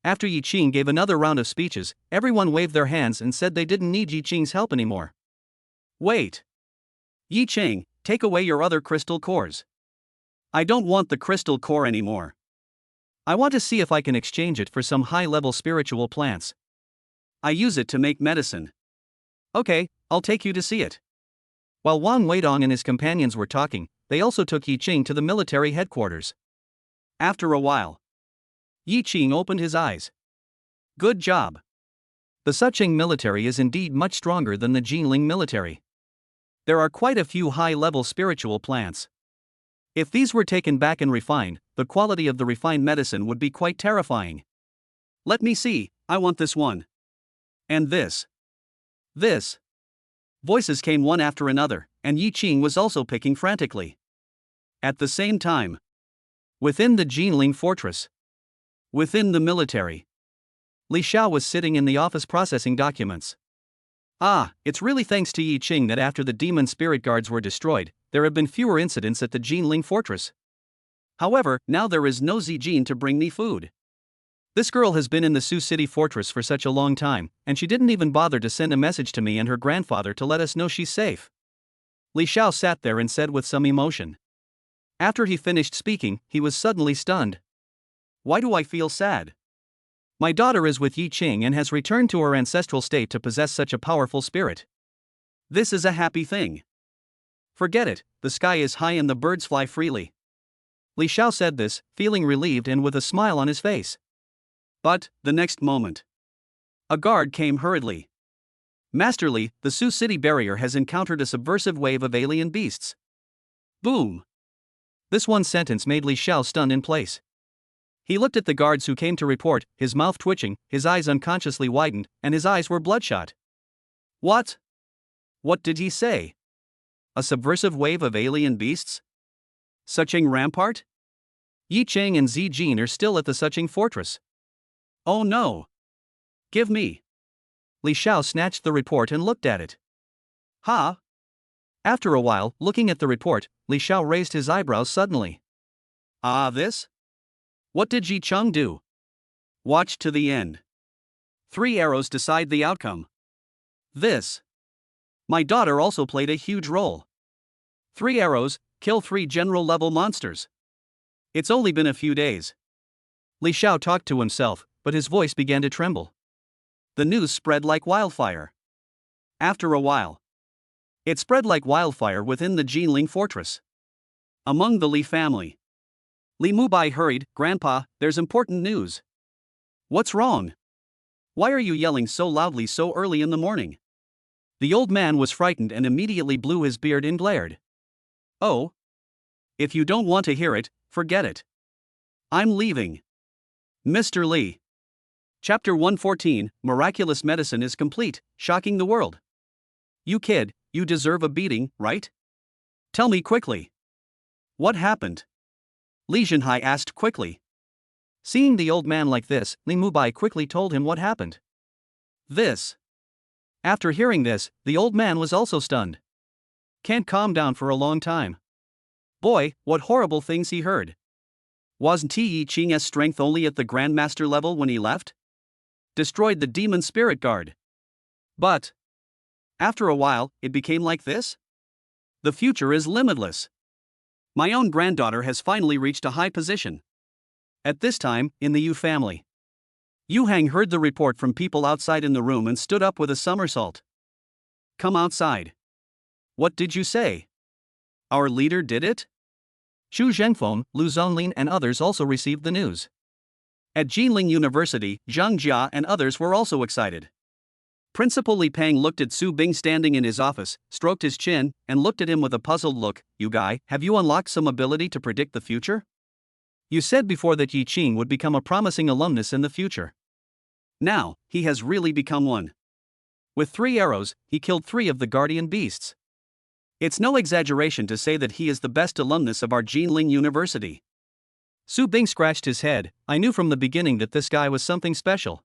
After Yi Qing gave another round of speeches, everyone waved their hands and said they didn't need Yi Qing's help anymore. Wait. Yi Qing, take away your other crystal cores. I don't want the crystal core anymore. I want to see if I can exchange it for some high-level spiritual plants. I use it to make medicine. Okay, I'll take you to see it. While Wang Weidong and his companions were talking, they also took Yi Qing to the military headquarters. After a while, Yi Qing opened his eyes. Good job. The Suqing military is indeed much stronger than the Jinling military. There are quite a few high-level spiritual plants. If these were taken back and refined, the quality of the refined medicine would be quite terrifying. Let me see, I want this one. And this. This. Voices came one after another, and Yi Qing was also picking frantically. At the same time, within the Jinling fortress, within the military, Li Xiao was sitting in the office processing documents. It's really thanks to Yi Qing that after the demon spirit guards were destroyed, there have been fewer incidents at the Jinling fortress. However, now there is no Zijin to bring me food. This girl has been in the Sioux City fortress for such a long time, and she didn't even bother to send a message to me and her grandfather to let us know she's safe. Li Xiao sat there and said with some emotion. After he finished speaking, he was suddenly stunned. Why do I feel sad? My daughter is with Yi Qing and has returned to her ancestral state to possess such a powerful spirit. This is a happy thing. Forget it, the sky is high and the birds fly freely. Li Xiao said this, feeling relieved and with a smile on his face. But, the next moment, a guard came hurriedly. Master Li, the Sioux City barrier has encountered a subversive wave of alien beasts. Boom. This one sentence made Li Xiao stun in place. He looked at the guards who came to report, his mouth twitching, his eyes unconsciously widened, and his eyes were bloodshot. What? What did he say? A subversive wave of alien beasts? Suqing Rampart? Yi Qing and Zijin are still at the Suqing fortress. Oh no. Give me. Li Xiao snatched the report and looked at it. Huh? After a while, looking at the report, Li Xiao raised his eyebrows suddenly. This? What did Ji Cheng do? Watch to the end. 3 arrows decide the outcome. This. My daughter also played a huge role. 3 arrows, kill 3 general-level monsters. It's only been a few days. Li Xiao talked to himself, but his voice began to tremble. The news spread like wildfire. After a while, it spread like wildfire within the Jinling fortress. Among the Li family, Li Mubai hurried, "Grandpa, there's important news." What's wrong? Why are you yelling so loudly so early in the morning? The old man was frightened and immediately blew his beard and glared. Oh? If you don't want to hear it, forget it. I'm leaving. Mr. Li. Chapter 114, Miraculous Medicine is complete, shocking the world. You kid, you deserve a beating, right? Tell me quickly. What happened? Li Zhenhai asked quickly. Seeing the old man like this, Li Mubai quickly told him what happened. This. After hearing this, the old man was also stunned. Can't calm down for a long time. Boy, what horrible things he heard. Wasn't Yi Qing's strength only at the Grandmaster level when he left? Destroyed the Demon Spirit Guard. But after a while, it became like this? The future is limitless. My own granddaughter has finally reached a high position. At this time, in the Yu family. Yu Hang heard the report from people outside in the room and stood up with a somersault. Come outside. What did you say? Our leader did it? Xu Zhengfeng, Lu Zonglin and others also received the news. At Jinling University, Zhang Jia and others were also excited. Principal Li Peng looked at Su Bing standing in his office, stroked his chin, and looked at him with a puzzled look. You guy, have you unlocked some ability to predict the future? You said before that Yi Qing would become a promising alumnus in the future. Now, he has really become one. With 3 arrows, he killed 3 of the guardian beasts. It's no exaggeration to say that he is the best alumnus of our Jinling University. Su Bing scratched his head. I knew from the beginning that this guy was something special.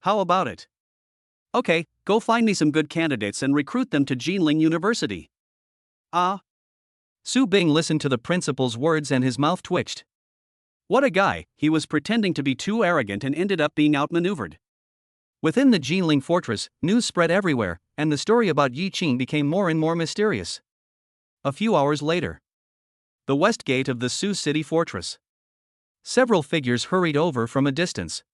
How about it? Okay, go find me some good candidates and recruit them to Jinling University. Ah. Su Bing listened to the principal's words and his mouth twitched. What a guy, he was pretending to be too arrogant and ended up being outmaneuvered. Within the Jinling fortress, news spread everywhere, and the story about Yi Qing became more and more mysterious. A few hours later. The west gate of the Su City fortress. Several figures hurried over from a distance.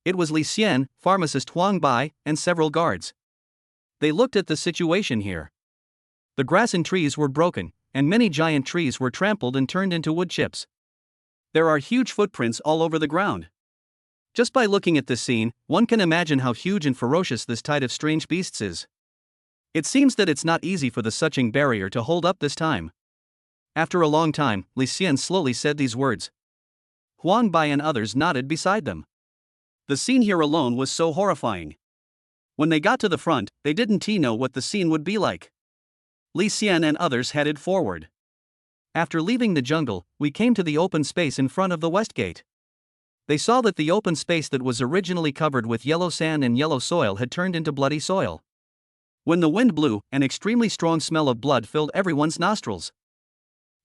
It was Li Xian, pharmacist Huang Bai, and several guards. They looked at the situation here. The grass and trees were broken, and many giant trees were trampled and turned into wood chips. There are huge footprints all over the ground. Just by looking at this scene, one can imagine how huge and ferocious this tide of strange beasts is. It seems that it's not easy for the Suching barrier to hold up this time. After a long time, Li Xian slowly said these words. Huang Bai and others nodded beside them. The scene here alone was so horrifying. When they got to the front, they didn't know what the scene would be like. Li Xian and others headed forward. After leaving the jungle, we came to the open space in front of the west gate. They saw that the open space that was originally covered with yellow sand and yellow soil had turned into bloody soil. When the wind blew, an extremely strong smell of blood filled everyone's nostrils.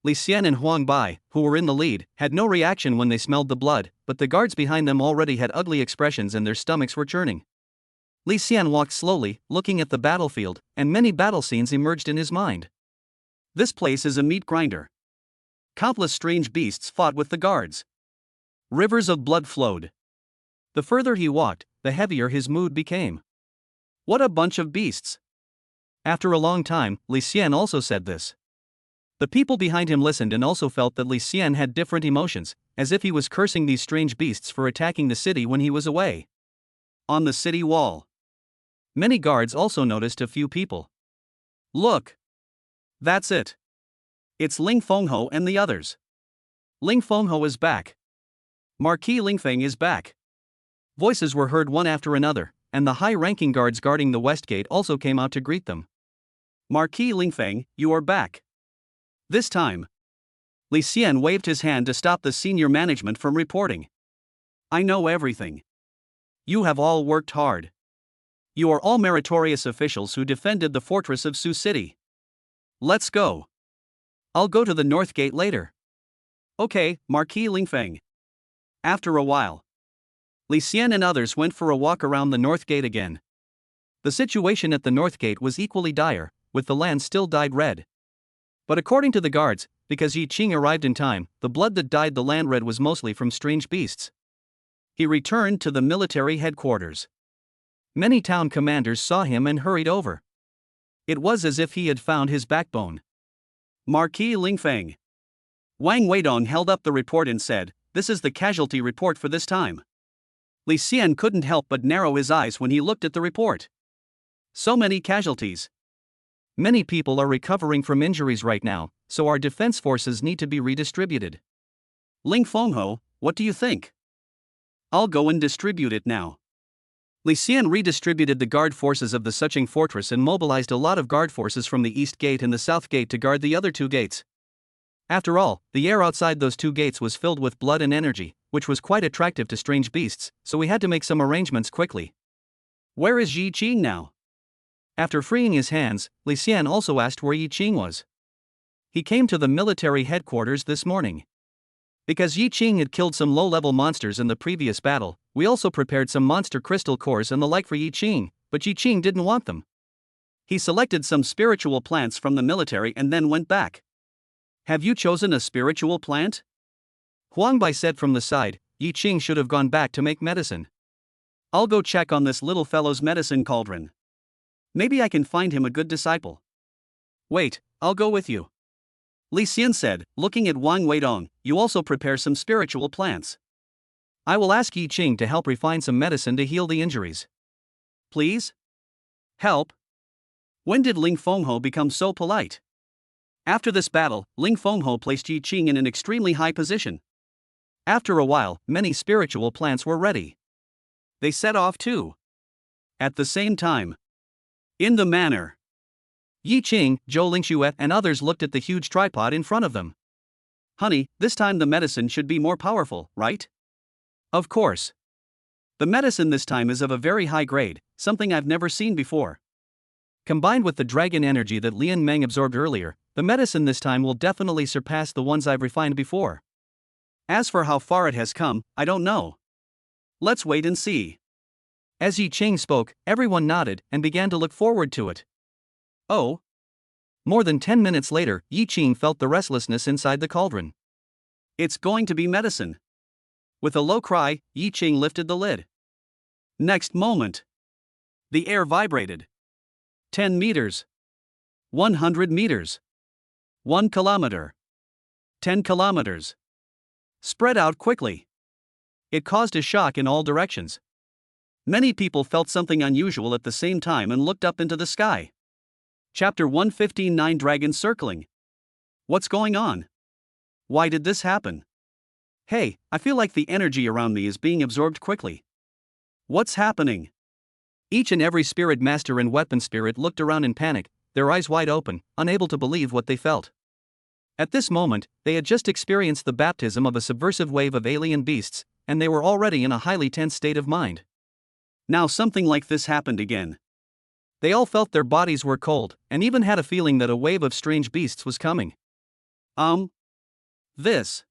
Li Xian and Huang Bai, who were in the lead, had no reaction when they smelled the blood, but the guards behind them already had ugly expressions and their stomachs were churning. Li Xian walked slowly, looking at the battlefield, and many battle scenes emerged in his mind. This place is a meat grinder. Countless strange beasts fought with the guards. Rivers of blood flowed. The further he walked, the heavier his mood became. What a bunch of beasts! After a long time, Li Xian also said this. The people behind him listened and also felt that Li Xian had different emotions, as if he was cursing these strange beasts for attacking the city when he was away. On the city wall, many guards also noticed a few people. Look! That's it. It's Ling Fengho and the others. Ling Fengho is back. Marquis Lingfeng is back. Voices were heard one after another, and the high-ranking guards guarding the west gate also came out to greet them. Marquis Lingfeng, you are back. This time, Li Xian waved his hand to stop the senior management from reporting. I know everything. You have all worked hard. You are all meritorious officials who defended the fortress of Su City. Let's go. I'll go to the north gate later. Okay, Marquis Lingfeng. After a while, Li Xian and others went for a walk around the north gate again. The situation at the north gate was equally dire, with the land still dyed red. But according to the guards, because Yi Qing arrived in time, the blood that dyed the land red was mostly from strange beasts. He returned to the military headquarters. Many town commanders saw him and hurried over. It was as if he had found his backbone. Marquis Lingfeng. Wang Weidong held up the report and said, this is the casualty report for this time. Li Xian couldn't help but narrow his eyes when he looked at the report. So many casualties. Many people are recovering from injuries right now, so our defense forces need to be redistributed. Ling Fengho, what do you think? I'll go and distribute it now. Li Xian redistributed the guard forces of the Suching fortress and mobilized a lot of guard forces from the east gate and the south gate to guard the other 2 gates. After all, the air outside those 2 gates was filled with blood and energy, which was quite attractive to strange beasts, so we had to make some arrangements quickly. Where is Yi Qing now? After freeing his hands, Li Xian also asked where Yi Qing was. He came to the military headquarters this morning. Because Yi Qing had killed some low-level monsters in the previous battle, we also prepared some monster crystal cores and the like for Yi Qing, but Yi Qing didn't want them. He selected some spiritual plants from the military and then went back. Have you chosen a spiritual plant? Huang Bai said from the side. Yi Qing should have gone back to make medicine. I'll go check on this little fellow's medicine cauldron. Maybe I can find him a good disciple. Wait, I'll go with you. Li Xian said, looking at Wang Weidong. You also prepare some spiritual plants. I will ask Yi Qing to help refine some medicine to heal the injuries. Please? Help? When did Ling Fengho become so polite? After this battle, Ling Fengho placed Yi Qing in an extremely high position. After a while, many spiritual plants were ready. They set off too. At the same time. In the manor. Yi Qing, Zhou Lingxue, and others looked at the huge tripod in front of them. Honey, this time the medicine should be more powerful, right? Of course. The medicine this time is of a very high grade, something I've never seen before. Combined with the dragon energy that Lian Meng absorbed earlier, the medicine this time will definitely surpass the ones I've refined before. As for how far it has come, I don't know. Let's wait and see. As Yi Qing spoke, everyone nodded and began to look forward to it. Oh. More than 10 minutes later, Yi Qing felt the restlessness inside the cauldron. It's going to be medicine. With a low cry, Yi Qing lifted the lid. Next moment. The air vibrated. 10 meters. 100 meters. 1 kilometer. 10 kilometers. Spread out quickly. It caused a shock in all directions. Many people felt something unusual at the same time and looked up into the sky. Chapter 115 9 Dragons Circling. What's going on? Why did this happen? Hey, I feel like the energy around me is being absorbed quickly. What's happening? Each and every spirit master and weapon spirit looked around in panic, their eyes wide open, unable to believe what they felt. At this moment, they had just experienced the baptism of a subversive wave of alien beasts, and they were already in a highly tense state of mind. Now something like this happened again. They all felt their bodies were cold, and even had a feeling that a wave of strange beasts was coming. This.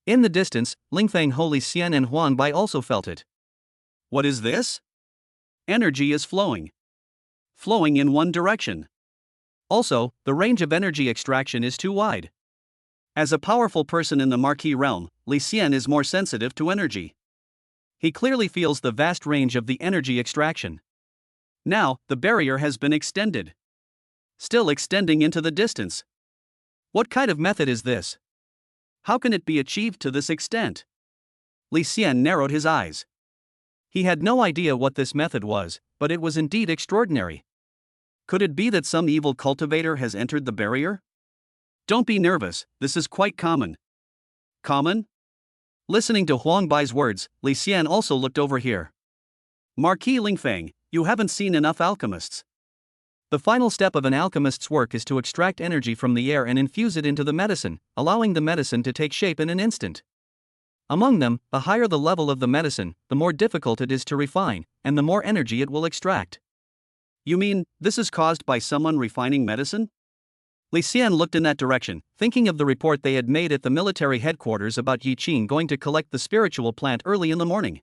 In the distance, Lingfeng, Holy Xian, and Huang Bai also felt it. What is this? Energy is flowing. Flowing in one direction. Also, the range of energy extraction is too wide. As a powerful person in the Marquis realm, Li Xian is more sensitive to energy. He clearly feels the vast range of the energy extraction. Now, the barrier has been extended. Still extending into the distance. What kind of method is this? How can it be achieved to this extent? Li Xian narrowed his eyes. He had no idea what this method was, but it was indeed extraordinary. Could it be that some evil cultivator has entered the barrier? Don't be nervous, this is quite common. Common? Listening to Huang Bai's words, Li Xian also looked over here. Marquis Lingfeng, you haven't seen enough alchemists. The final step of an alchemist's work is to extract energy from the air and infuse it into the medicine, allowing the medicine to take shape in an instant. Among them, the higher the level of the medicine, the more difficult it is to refine, and the more energy it will extract. You mean, this is caused by someone refining medicine? Li Xian looked in that direction, thinking of the report they had made at the military headquarters about Yi Qing going to collect the spiritual plant early in the morning.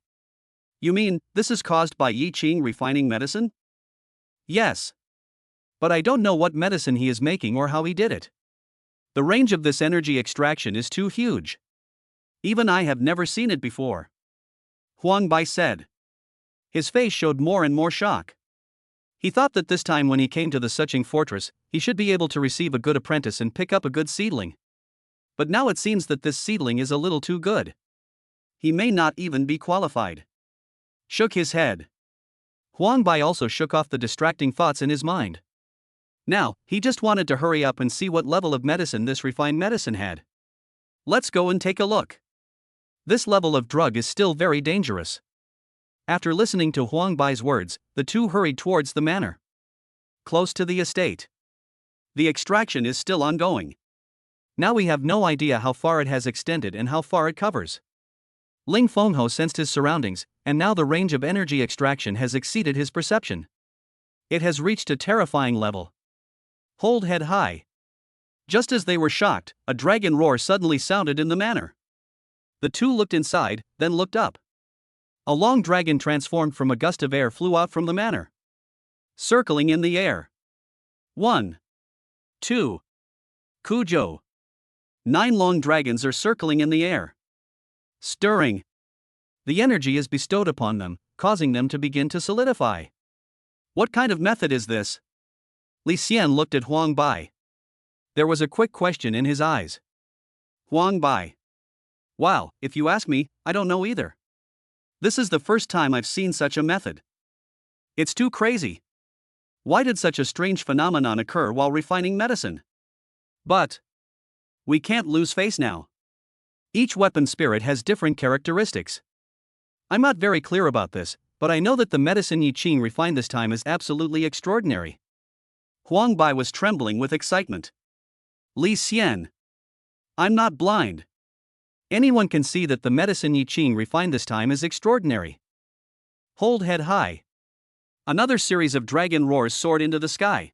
You mean, this is caused by Yi Qing refining medicine? Yes. But I don't know what medicine he is making or how he did it. The range of this energy extraction is too huge. Even I have never seen it before. Huang Bai said. His face showed more and more shock. He thought that this time when he came to the Suching fortress, he should be able to receive a good apprentice and pick up a good seedling. But now it seems that this seedling is a little too good. He may not even be qualified. Shook his head. Huang Bai also shook off the distracting thoughts in his mind. Now, he just wanted to hurry up and see what level of medicine this refined medicine had. Let's go and take a look. This level of drug is still very dangerous. After listening to Huang Bai's words, the two hurried towards the manor. Close to the estate. The extraction is still ongoing. Now we have no idea how far it has extended and how far it covers. Ling Fengho sensed his surroundings, and now the range of energy extraction has exceeded his perception. It has reached a terrifying level. Hold head high. Just as they were shocked, a dragon roar suddenly sounded in the manor. The two looked inside, then looked up. A long dragon transformed from a gust of air flew out from the manor. Circling in the air. 1. 2. Kuzhou. 9 long dragons are circling in the air. stirring. The energy is bestowed upon them, causing them to begin to solidify. What kind of method is this? Li Xian looked at Huang Bai. There was a quick question in his eyes. Huang Bai. Wow, if you ask me, I don't know either. This is the first time I've seen such a method. It's too crazy. Why did such a strange phenomenon occur while refining medicine? But we can't lose face now. Each weapon spirit has different characteristics. I'm not very clear about this, but I know that the medicine Yi Qing refined this time is absolutely extraordinary. Huang Bai was trembling with excitement. Li Xian. I'm not blind. Anyone can see that the medicine Yi Qing refined this time is extraordinary. Hold head high. Another series of dragon roars soared into the sky.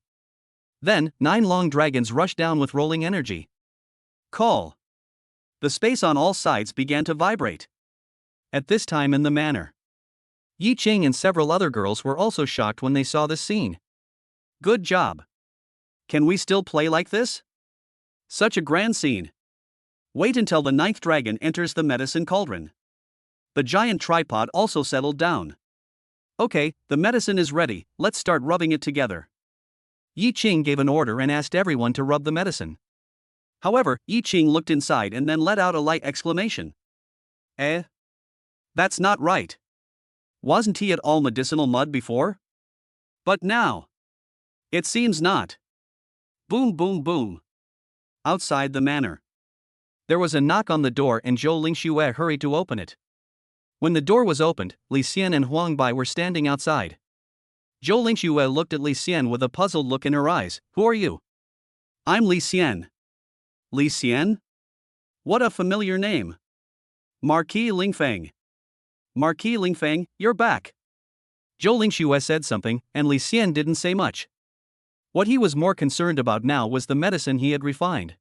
Then, 9 long dragons rushed down with rolling energy. Call. The space on all sides began to vibrate. At this time in the manner. Yi Qing and several other girls were also shocked when they saw this scene. Good job. Can we still play like this? Such a grand scene. Wait until the 9th dragon enters the medicine cauldron. The giant tripod also settled down. Okay, the medicine is ready, let's start rubbing it together. Yi Qing gave an order and asked everyone to rub the medicine. However, Yi Qing looked inside and then let out a light exclamation. That's not right. Wasn't he at all medicinal mud before? But now. It seems not. Boom boom boom. Outside the manor. There was a knock on the door and Zhou Lingxue hurried to open it. When the door was opened, Li Xian and Huang Bai were standing outside. Zhou Lingxue looked at Li Xian with a puzzled look in her eyes. Who are you? I'm Li Xian. Li Xian? What a familiar name. Marquis Lingfeng. Marquis Lingfeng, you're back. Zhou Lingxue said something, and Li Xian didn't say much. What he was more concerned about now was the medicine he had refined.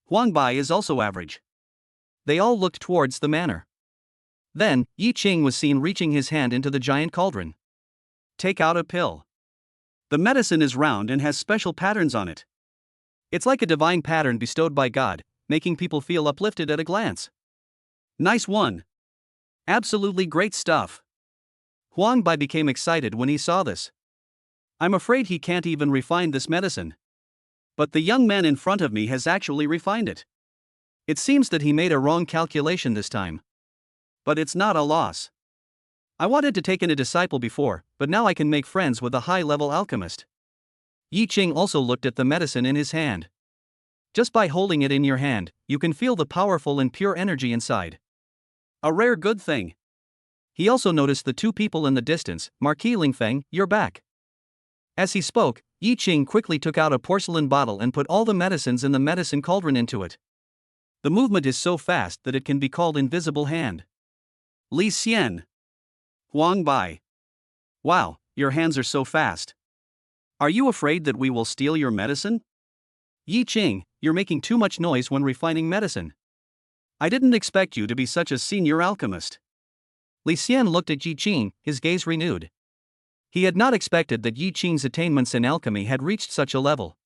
Huang Bai is also average. They all looked towards the manor. Then, Yi Qing was seen reaching his hand into the giant cauldron. Take out a pill. The medicine is round and has special patterns on it. It's like a divine pattern bestowed by God, making people feel uplifted at a glance. Nice one. Absolutely great stuff. Huang Bai became excited when he saw this. I'm afraid he can't even refine this medicine. But the young man in front of me has actually refined it. It seems that he made a wrong calculation this time. But it's not a loss. I wanted to take in a disciple before, but now I can make friends with a high-level alchemist. Yi Qing also looked at the medicine in his hand. Just by holding it in your hand, you can feel the powerful and pure energy inside. A rare good thing. He also noticed the 2 people in the distance. Marquis Lingfeng, you're back. As he spoke, Yi Qing quickly took out a porcelain bottle and put all the medicines in the medicine cauldron into it. The movement is so fast that it can be called invisible hand. Li Xian. Huang Bai. Wow, your hands are so fast. Are you afraid that we will steal your medicine? Yi Qing, you're making too much noise when refining medicine. I didn't expect you to be such a senior alchemist. Li Xian looked at Yi Qing, his gaze renewed. He had not expected that Yi Qing's attainments in alchemy had reached such a level.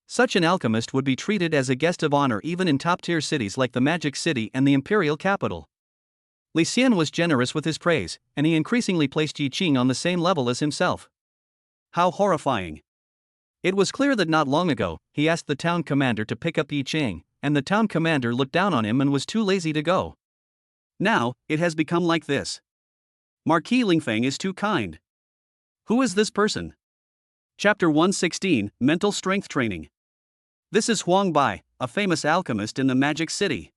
Such an alchemist would be treated as a guest of honor even in top-tier cities like the Magic City and the imperial capital. Li Xian was generous with his praise, and he increasingly placed Yi Qing on the same level as himself. How horrifying. It was clear that not long ago, he asked the town commander to pick up Yi Qing, and the town commander looked down on him and was too lazy to go. Now, it has become like this. Marquis Lingfeng is too kind. Who is this person? Chapter 116, Mental Strength Training. This is Huang Bai, a famous alchemist in the Magic City.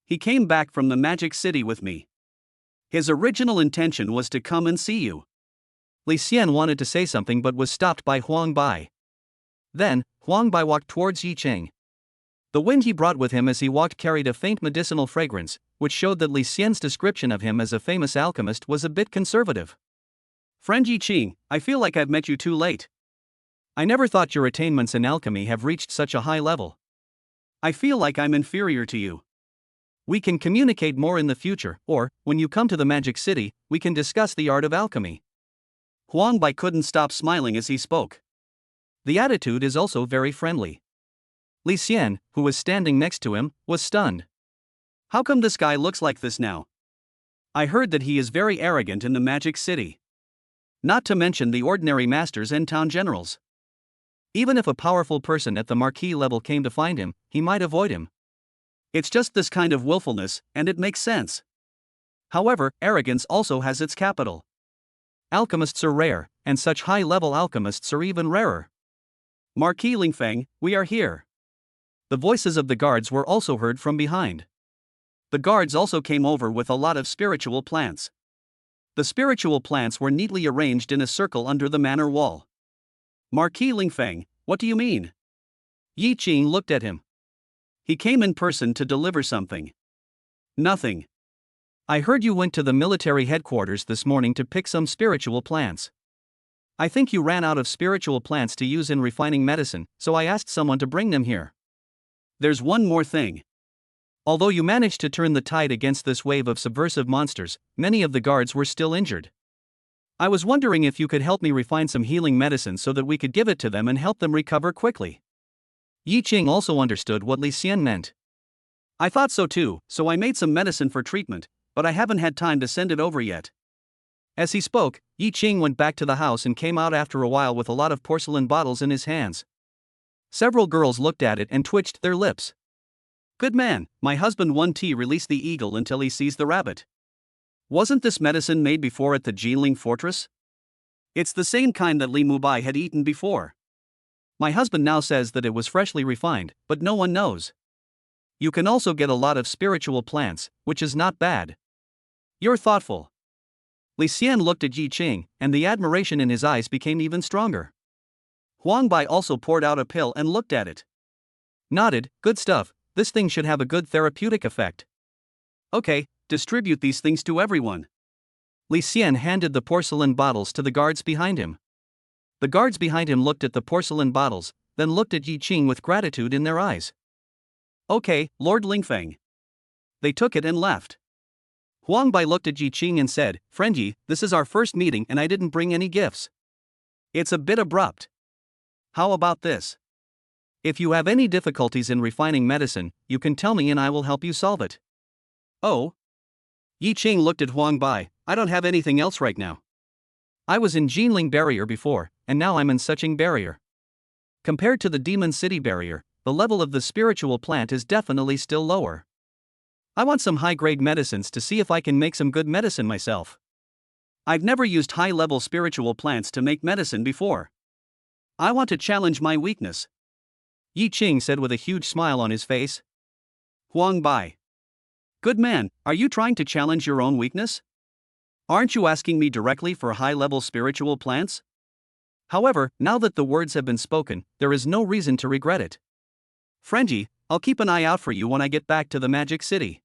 He came back from the Magic City with me. His original intention was to come and see you. Li Xian wanted to say something but was stopped by Huang Bai. Then, Huang Bai walked towards Yi Qing. The wind he brought with him as he walked carried a faint medicinal fragrance, which showed that Li Xian's description of him as a famous alchemist was a bit conservative. Friend Yi Qing, I feel like I've met you too late. I never thought your attainments in alchemy have reached such a high level. I feel like I'm inferior to you. We can communicate more in the future, or, when you come to the Magic City, we can discuss the art of alchemy. Huang Bai couldn't stop smiling as he spoke. The attitude is also very friendly. Li Xian, who was standing next to him, was stunned. How come this guy looks like this now? I heard that he is very arrogant in the Magic City. Not to mention the ordinary masters and town generals. Even if a powerful person at the marquee level came to find him, he might avoid him. It's just this kind of willfulness, and it makes sense. However, arrogance also has its capital. Alchemists are rare, and such high-level alchemists are even rarer. Marquis Lingfeng, we are here. The voices of the guards were also heard from behind. The guards also came over with a lot of spiritual plants. The spiritual plants were neatly arranged in a circle under the manor wall. Marquis Lingfeng, what do you mean? Yi Qing looked at him. He came in person to deliver something. Nothing. I heard you went to the military headquarters this morning to pick some spiritual plants. I think you ran out of spiritual plants to use in refining medicine, so I asked someone to bring them here. There's one more thing. Although you managed to turn the tide against this wave of subversive monsters, many of the guards were still injured. I was wondering if you could help me refine some healing medicine so that we could give it to them and help them recover quickly. Yi Qing also understood what Li Xian meant. I thought so too, so I made some medicine for treatment, but I haven't had time to send it over yet. As he spoke, Yi Qing went back to the house and came out after a while with a lot of porcelain bottles in his hands. Several girls looked at it and twitched their lips. Good man, my husband Wen Ti released the eagle until he sees the rabbit. Wasn't this medicine made before at the Jinling fortress? It's the same kind that Li Mubai had eaten before. My husband now says that it was freshly refined, but no one knows. You can also get a lot of spiritual plants, which is not bad. You're thoughtful. Li Xian looked at Yi Qing, and the admiration in his eyes became even stronger. Huang Bai also poured out a pill and looked at it. Nodded, good stuff, this thing should have a good therapeutic effect. Okay, distribute these things to everyone. Li Xian handed the porcelain bottles to the guards behind him. The guards behind him looked at the porcelain bottles, then looked at Yi Qing with gratitude in their eyes. Okay, Lord Lingfeng. They took it and left. Huang Bai looked at Yi Qing and said, Friend Yi, this is our first meeting and I didn't bring any gifts. It's a bit abrupt. How about this? If you have any difficulties in refining medicine, you can tell me and I will help you solve it. Oh? Yi Qing looked at Huang Bai, I don't have anything else right now. I was in Jinling Barrier before, and now I'm in Suching Barrier. Compared to the Demon City Barrier, the level of the spiritual plant is definitely still lower. I want some high-grade medicines to see if I can make some good medicine myself. I've never used high-level spiritual plants to make medicine before. I want to challenge my weakness. Yi Qing said with a huge smile on his face. Huang Bai. Good man, are you trying to challenge your own weakness? Aren't you asking me directly for high-level spiritual plants? However, now that the words have been spoken, there is no reason to regret it. Friend Yi, I'll keep an eye out for you when I get back to the Magic City.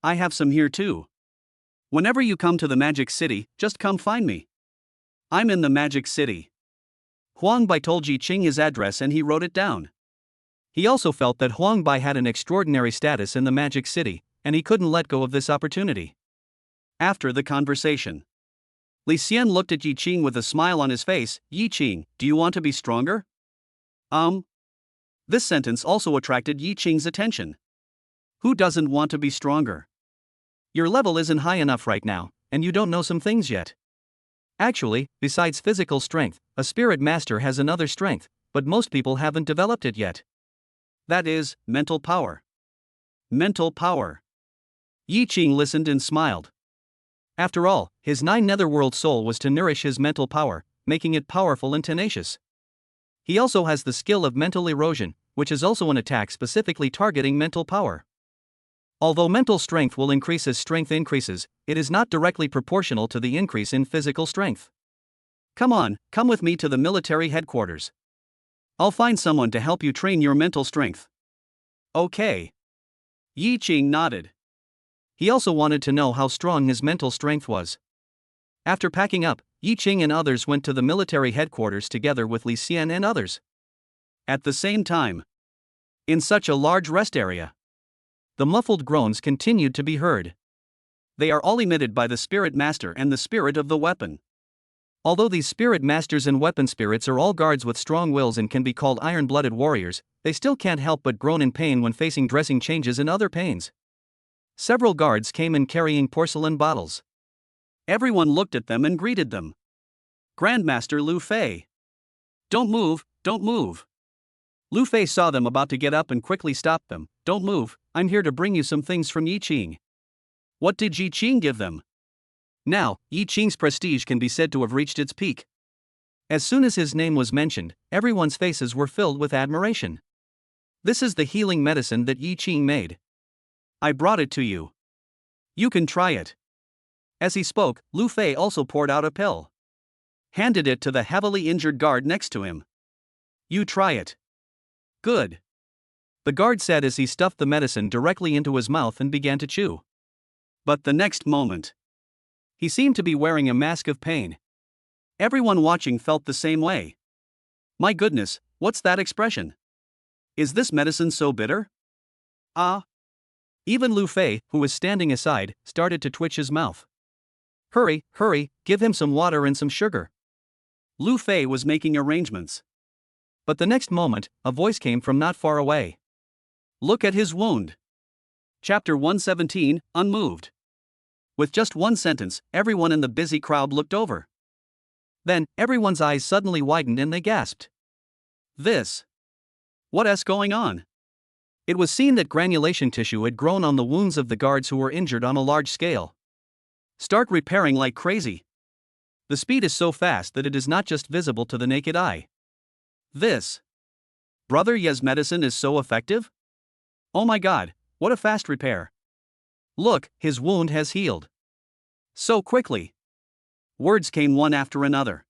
I have some here too. Whenever you come to the Magic City, just come find me. I'm in the Magic City. Huang Bai told Yi Qing his address and he wrote it down. He also felt that Huang Bai had an extraordinary status in the Magic City, and he couldn't let go of this opportunity. After the conversation, Li Xian looked at Yi Qing with a smile on his face. Yi Qing, do you want to be stronger? This sentence also attracted Yi Qing's attention. Who doesn't want to be stronger? Your level isn't high enough right now, and you don't know some things yet. Actually, besides physical strength, a spirit master has another strength, but most people haven't developed it yet. That is, mental power. Mental power. Yi Qing listened and smiled. After all, his 9 netherworld soul was to nourish his mental power, making it powerful and tenacious. He also has the skill of mental erosion, which is also an attack specifically targeting mental power. Although mental strength will increase as strength increases, it is not directly proportional to the increase in physical strength. Come on, come with me to the military headquarters. I'll find someone to help you train your mental strength. Okay. Yi Qing nodded. He also wanted to know how strong his mental strength was. After packing up, Yi Qing and others went to the military headquarters together with Li Xian and others. At the same time, in such a large rest area, the muffled groans continued to be heard. They are all emitted by the spirit master and the spirit of the weapon. Although these spirit masters and weapon spirits are all guards with strong wills and can be called iron-blooded warriors, they still can't help but groan in pain when facing dressing changes and other pains. Several guards came in carrying porcelain bottles. Everyone looked at them and greeted them. Grandmaster Lu Fei. Don't move, don't move. Lu Fei saw them about to get up and quickly stopped them. Don't move, I'm here to bring you some things from Yi Qing. What did Yi Qing give them? Now, Yi Qing's prestige can be said to have reached its peak. As soon as his name was mentioned, everyone's faces were filled with admiration. This is the healing medicine that Yi Qing made. I brought it to you. You can try it. As he spoke, Lu Fei also poured out a pill. Handed it to the heavily injured guard next to him. You try it. Good. The guard said as he stuffed the medicine directly into his mouth and began to chew. But the next moment, he seemed to be wearing a mask of pain. Everyone watching felt the same way. My goodness, what's that expression? Is this medicine so bitter? Ah. Even Lu Fei, who was standing aside, started to twitch his mouth. Hurry, hurry, give him some water and some sugar. Lu Fei was making arrangements. But the next moment, a voice came from not far away. Look at his wound. Chapter 117, Unmoved. With just one sentence, everyone in the busy crowd looked over. Then, everyone's eyes suddenly widened and they gasped. What's going on? It was seen that granulation tissue had grown on the wounds of the guards who were injured on a large scale. Start repairing like crazy. The speed is so fast that it is not just visible to the naked eye. Brother Ye's medicine is so effective? Oh my god, what a fast repair. Look, his wound has healed. So quickly. Words came one after another.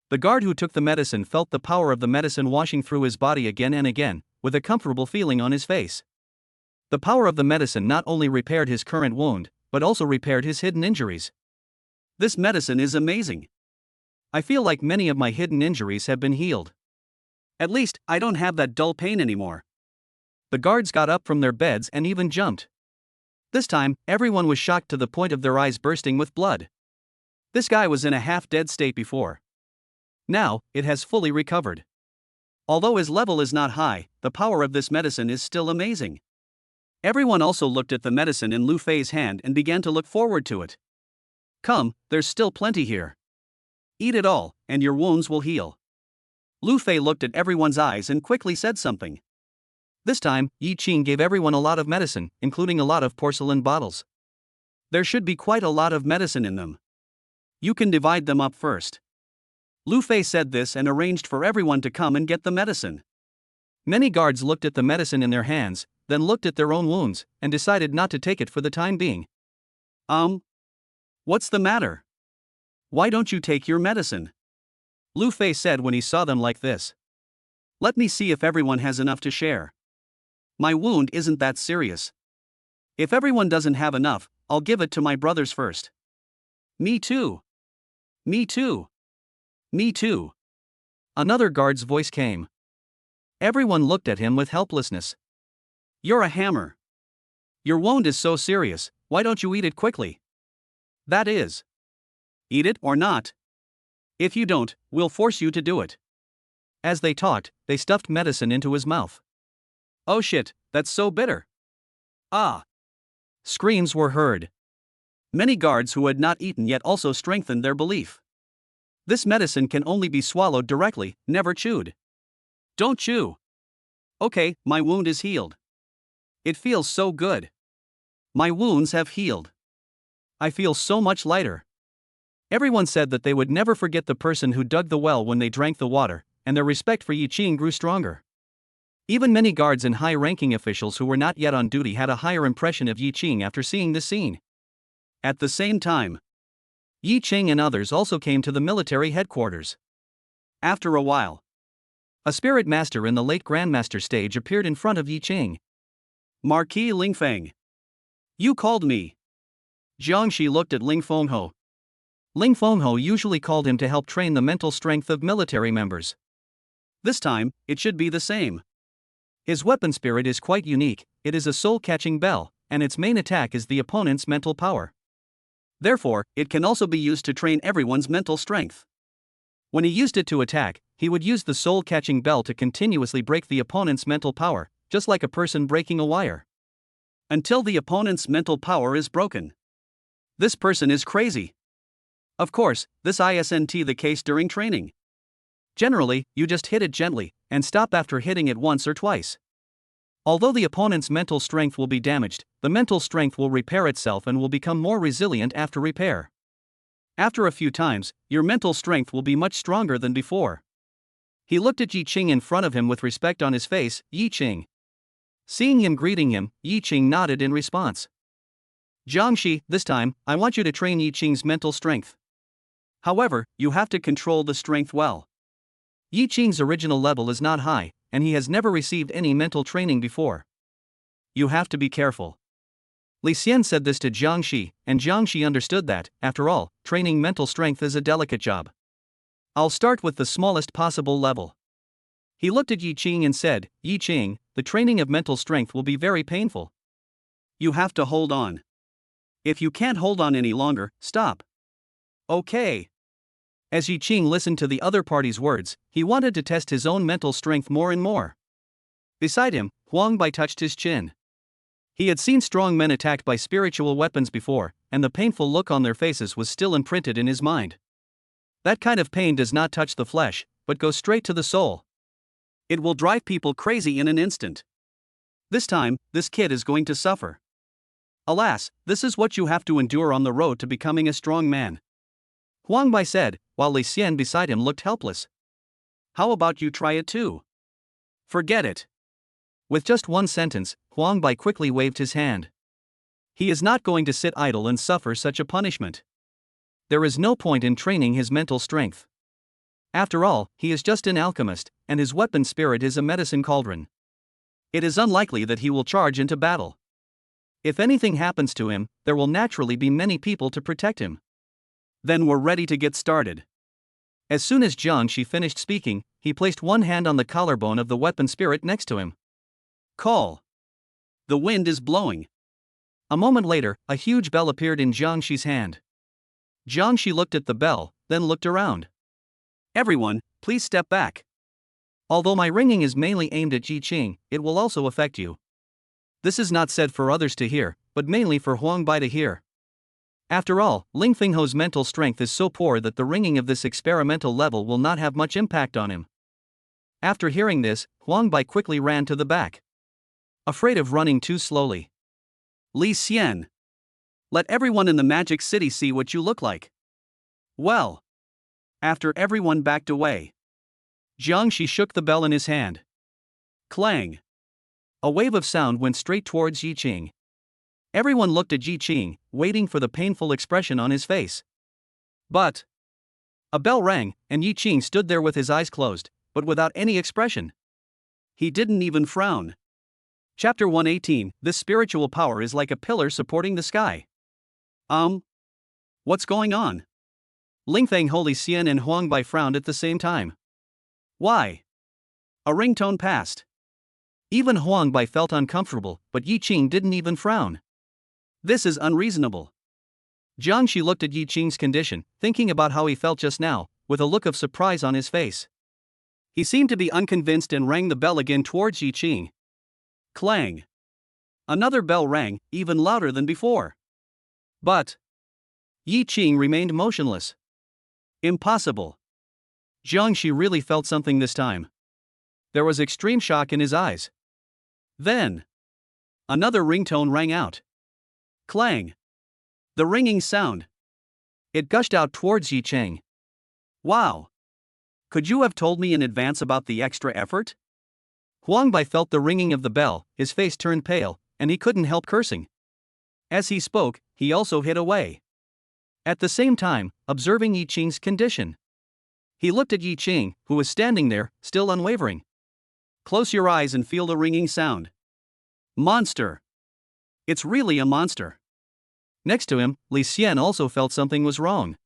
The guard who took the medicine felt the power of the medicine washing through his body again and again, with a comfortable feeling on his face. The power of the medicine not only repaired his current wound, but also repaired his hidden injuries. This medicine is amazing. I feel like many of my hidden injuries have been healed. At least, I don't have that dull pain anymore. The guards got up from their beds and even jumped. This time, everyone was shocked to the point of their eyes bursting with blood. This guy was in a half-dead state before. Now, it has fully recovered. Although his level is not high, the power of this medicine is still amazing. Everyone also looked at the medicine in Lu Fei's hand and began to look forward to it. Come, there's still plenty here. Eat it all, and your wounds will heal. Lu Fei looked at everyone's eyes and quickly said something. This time, Yi Qing gave everyone a lot of medicine, including a lot of porcelain bottles. There should be quite a lot of medicine in them. You can divide them up first. Lu Fei said this and arranged for everyone to come and get the medicine. Many guards looked at the medicine in their hands, then looked at their own wounds, and decided not to take it for the time being. What's the matter? Why don't you take your medicine? Lu Fei said when he saw them like this. Let me see if everyone has enough to share. My wound isn't that serious. If everyone doesn't have enough, I'll give it to my brothers first. Me too. Me too. Me too. Another guard's voice came. Everyone looked at him with helplessness. You're a hammer. Your wound is so serious, why don't you eat it quickly? That is. Eat it or not. If you don't, we'll force you to do it. As they talked, they stuffed medicine into his mouth. Oh shit, that's so bitter. Ah! Screams were heard. Many guards who had not eaten yet also strengthened their belief. This medicine can only be swallowed directly, never chewed. Don't chew. Okay, my wound is healed. It feels so good. My wounds have healed. I feel so much lighter. Everyone said that they would never forget the person who dug the well when they drank the water, and their respect for Yi Qing grew stronger. Even many guards and high-ranking officials who were not yet on duty had a higher impression of Yi Qing after seeing this scene. At the same time, Yi Qing and others also came to the military headquarters. After a while, a spirit master in the late Grandmaster stage appeared in front of Yi Qing. Marquis Lingfeng. You called me. Jiangxi looked at Ling Fengho. Ling Fengho usually called him to help train the mental strength of military members. This time, it should be the same. His weapon spirit is quite unique, it is a soul-catching bell, and its main attack is the opponent's mental power. Therefore, it can also be used to train everyone's mental strength. When he used it to attack, he would use the soul-catching bell to continuously break the opponent's mental power, just like a person breaking a wire. until the opponent's mental power is broken. This person is crazy. Of course, this isn't the case during training. Generally, you just hit it gently, and stop after hitting it once or twice. Although the opponent's mental strength will be damaged, the mental strength will repair itself and will become more resilient after repair. After a few times, your mental strength will be much stronger than before. He looked at Yi Qing in front of him with respect on his face. Yi Qing. Seeing him greeting him, Yi Qing nodded in response. Jiangxi, this time, I want you to train Yi Qing's mental strength. However, you have to control the strength well. Yi Qing's original level is not high, and he has never received any mental training before. You have to be careful. Li Xian said this to Jiangxi, and Jiangxi understood that, after all, training mental strength is a delicate job. I'll start with the smallest possible level. He looked at Yi Qing and said, Yi Qing, the training of mental strength will be very painful. You have to hold on. If you can't hold on any longer, stop. Okay. As Yi Qing listened to the other party's words, he wanted to test his own mental strength more and more. Beside him, Huang Bai touched his chin. He had seen strong men attacked by spiritual weapons before, and the painful look on their faces was still imprinted in his mind. That kind of pain does not touch the flesh, but goes straight to the soul. It will drive people crazy in an instant. This time, this kid is going to suffer. Alas, this is what you have to endure on the road to becoming a strong man. Huang Bai said, while Li Xian beside him looked helpless. How about you try it too? Forget it. With just one sentence, Huang Bai quickly waved his hand. He is not going to sit idle and suffer such a punishment. There is no point in training his mental strength. After all, he is just an alchemist, and his weapon spirit is a medicine cauldron. It is unlikely that he will charge into battle. If anything happens to him, there will naturally be many people to protect him. Then we're ready to get started. As soon as Jiangxi finished speaking, he placed one hand on the collarbone of the weapon spirit next to him. Call. The wind is blowing. A moment later, a huge bell appeared in Jiangxi's hand. Jiangxi looked at the bell, then looked around. Everyone, please step back. Although my ringing is mainly aimed at Yi Qing, it will also affect you. This is not said for others to hear, but mainly for Huang Bai to hear. After all, Ling Fengho's mental strength is so poor that the ringing of this experimental level will not have much impact on him. After hearing this, Huang Bai quickly ran to the back. Afraid of running too slowly. Li Xian. Let everyone in the Magic City see what you look like. Well. After everyone backed away, Jiangxi shook the bell in his hand. Clang. A wave of sound went straight towards Yi Qing. Everyone looked at Yi Qing, waiting for the painful expression on his face. But a bell rang, and Yi Qing stood there with his eyes closed, but without any expression. He didn't even frown. Chapter 118, This spiritual power is like a pillar supporting the sky. What's going on? Ling Fengho, Li Xian and Huang Bai frowned at the same time. Why? A ringtone passed. Even Huang Bai felt uncomfortable, but Yi Qing didn't even frown. This is unreasonable. Jiangxi looked at Yi Qing's condition, thinking about how he felt just now, with a look of surprise on his face. He seemed to be unconvinced and rang the bell again towards Yi Qing. Clang. Another bell rang, even louder than before. But Yi Qing remained motionless. Impossible. Jiangxi really felt something this time. There was extreme shock in his eyes. Then another ringtone rang out. Clang. The ringing sound. It gushed out towards Yi Qing. Wow. Could you have told me in advance about the extra effort? Huang Bai felt the ringing of the bell, his face turned pale, and he couldn't help cursing. As he spoke, he also hid away. At the same time, observing Yi Qing's condition. He looked at Yi Qing, who was standing there, still unwavering. Close your eyes and feel the ringing sound. Monster. It's really a monster. Next to him, Li Xian also felt something was wrong.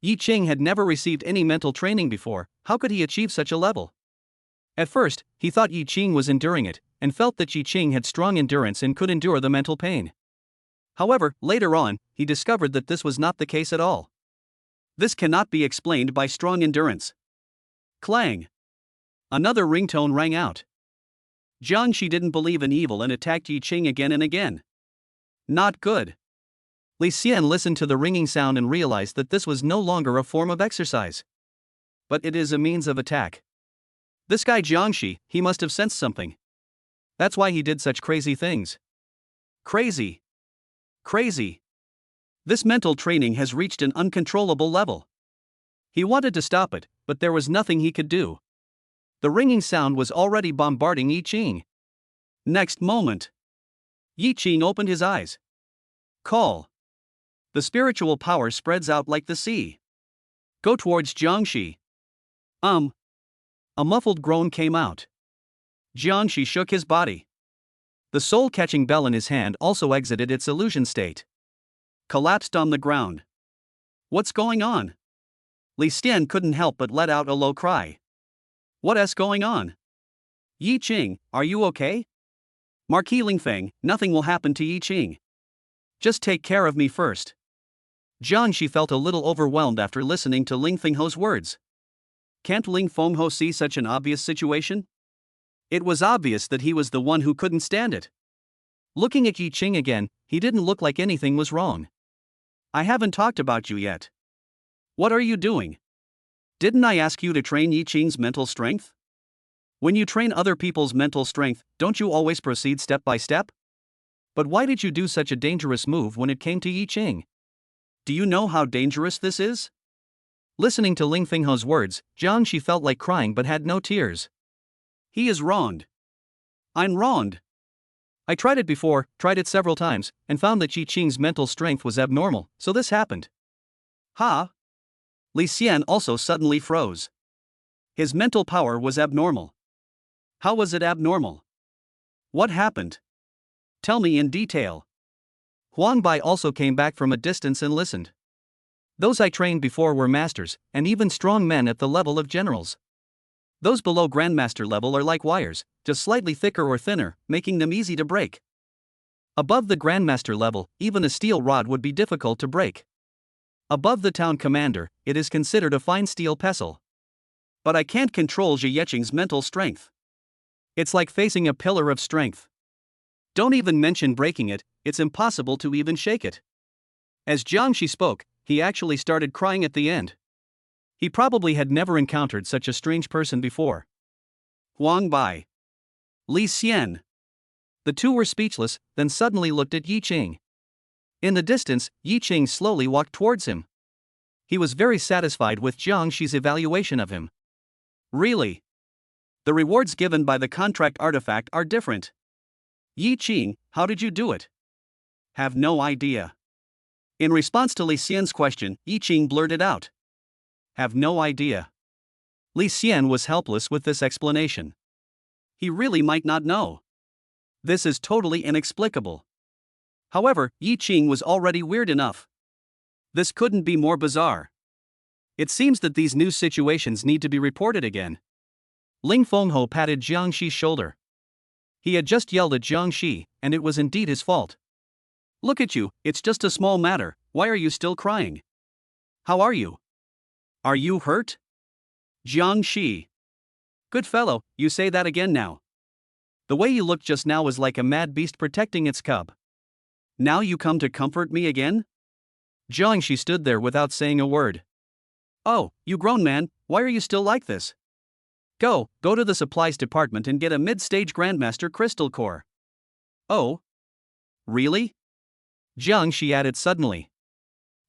Yi Qing had never received any mental training before. How could he achieve such a level? At first, he thought Yi Qing was enduring it, and felt that Yi Qing had strong endurance and could endure the mental pain. However, later on, he discovered that this was not the case at all. This cannot be explained by strong endurance. Clang. Another ringtone rang out. Jiangxi didn't believe in evil and attacked Yi Qing again and again. Not good. Li Xian listened to the ringing sound and realized that this was no longer a form of exercise, but it is a means of attack. This guy Jiangxi, he must have sensed something. That's why he did such crazy things. Crazy. Crazy. This mental training has reached an uncontrollable level. He wanted to stop it, but there was nothing he could do. The ringing sound was already bombarding Yi Qing. Next moment, Yi Qing opened his eyes. Call. The spiritual power spreads out like the sea. Go towards Jiangxi. A muffled groan came out. Jiangxi shook his body. The soul-catching bell in his hand also exited its illusion state. Collapsed on the ground. What's going on? Li Xian couldn't help but let out a low cry. What's going on? Yi Qing, are you okay? Marquis Lingfeng, nothing will happen to Yi Qing. Just take care of me first. Jiangxi felt a little overwhelmed after listening to Ling Fengho's words. Can't Ling Fengho see such an obvious situation? It was obvious that he was the one who couldn't stand it. Looking at Yi Qing again, he didn't look like anything was wrong. I haven't talked about you yet. What are you doing? Didn't I ask you to train Yi Qing's mental strength? When you train other people's mental strength, don't you always proceed step by step? But why did you do such a dangerous move when it came to Yi Qing? Do you know how dangerous this is? Listening to Ling Fengho's words, Jiangxi felt like crying but had no tears. He is wronged. I'm wronged. I tried it before, tried it several times, and found that Yi Qing's mental strength was abnormal, so this happened. Ha! Li Xian also suddenly froze. His mental power was abnormal. How was it abnormal? What happened? Tell me in detail. Huang Bai also came back from a distance and listened. Those I trained before were masters, and even strong men at the level of generals. Those below grandmaster level are like wires, just slightly thicker or thinner, making them easy to break. Above the grandmaster level, even a steel rod would be difficult to break. Above the town commander, it is considered a fine steel pestle. But I can't control Zhi Yeqing's mental strength. It's like facing a pillar of strength. Don't even mention breaking it, it's impossible to even shake it. As Jiangxi spoke, he actually started crying at the end. He probably had never encountered such a strange person before. Huang Bai. Li Xian. The two were speechless, then suddenly looked at Yi Qing. In the distance, Yi Qing slowly walked towards him. He was very satisfied with Jiangxi's evaluation of him. Really? The rewards given by the contract artifact are different. Yi Qing, how did you do it? Have no idea. In response to Li Xian's question, Yi Qing blurted out. Have no idea. Li Xian was helpless with this explanation. He really might not know. This is totally inexplicable. However, Yi Qing was already weird enough. This couldn't be more bizarre. It seems that these new situations need to be reported again. Ling Fengho patted Jiangxi's shoulder. He had just yelled at Jiangxi, and it was indeed his fault. Look at you, it's just a small matter, why are you still crying? How are you? Are you hurt? Jiangxi. Good fellow, you say that again now. The way you looked just now was like a mad beast protecting its cub. Now you come to comfort me again? Jiangxi stood there without saying a word. Oh, you grown man, why are you still like this? Go to the supplies department and get a mid-stage Grandmaster Crystal Core. Oh? Really? Jiangxi added suddenly.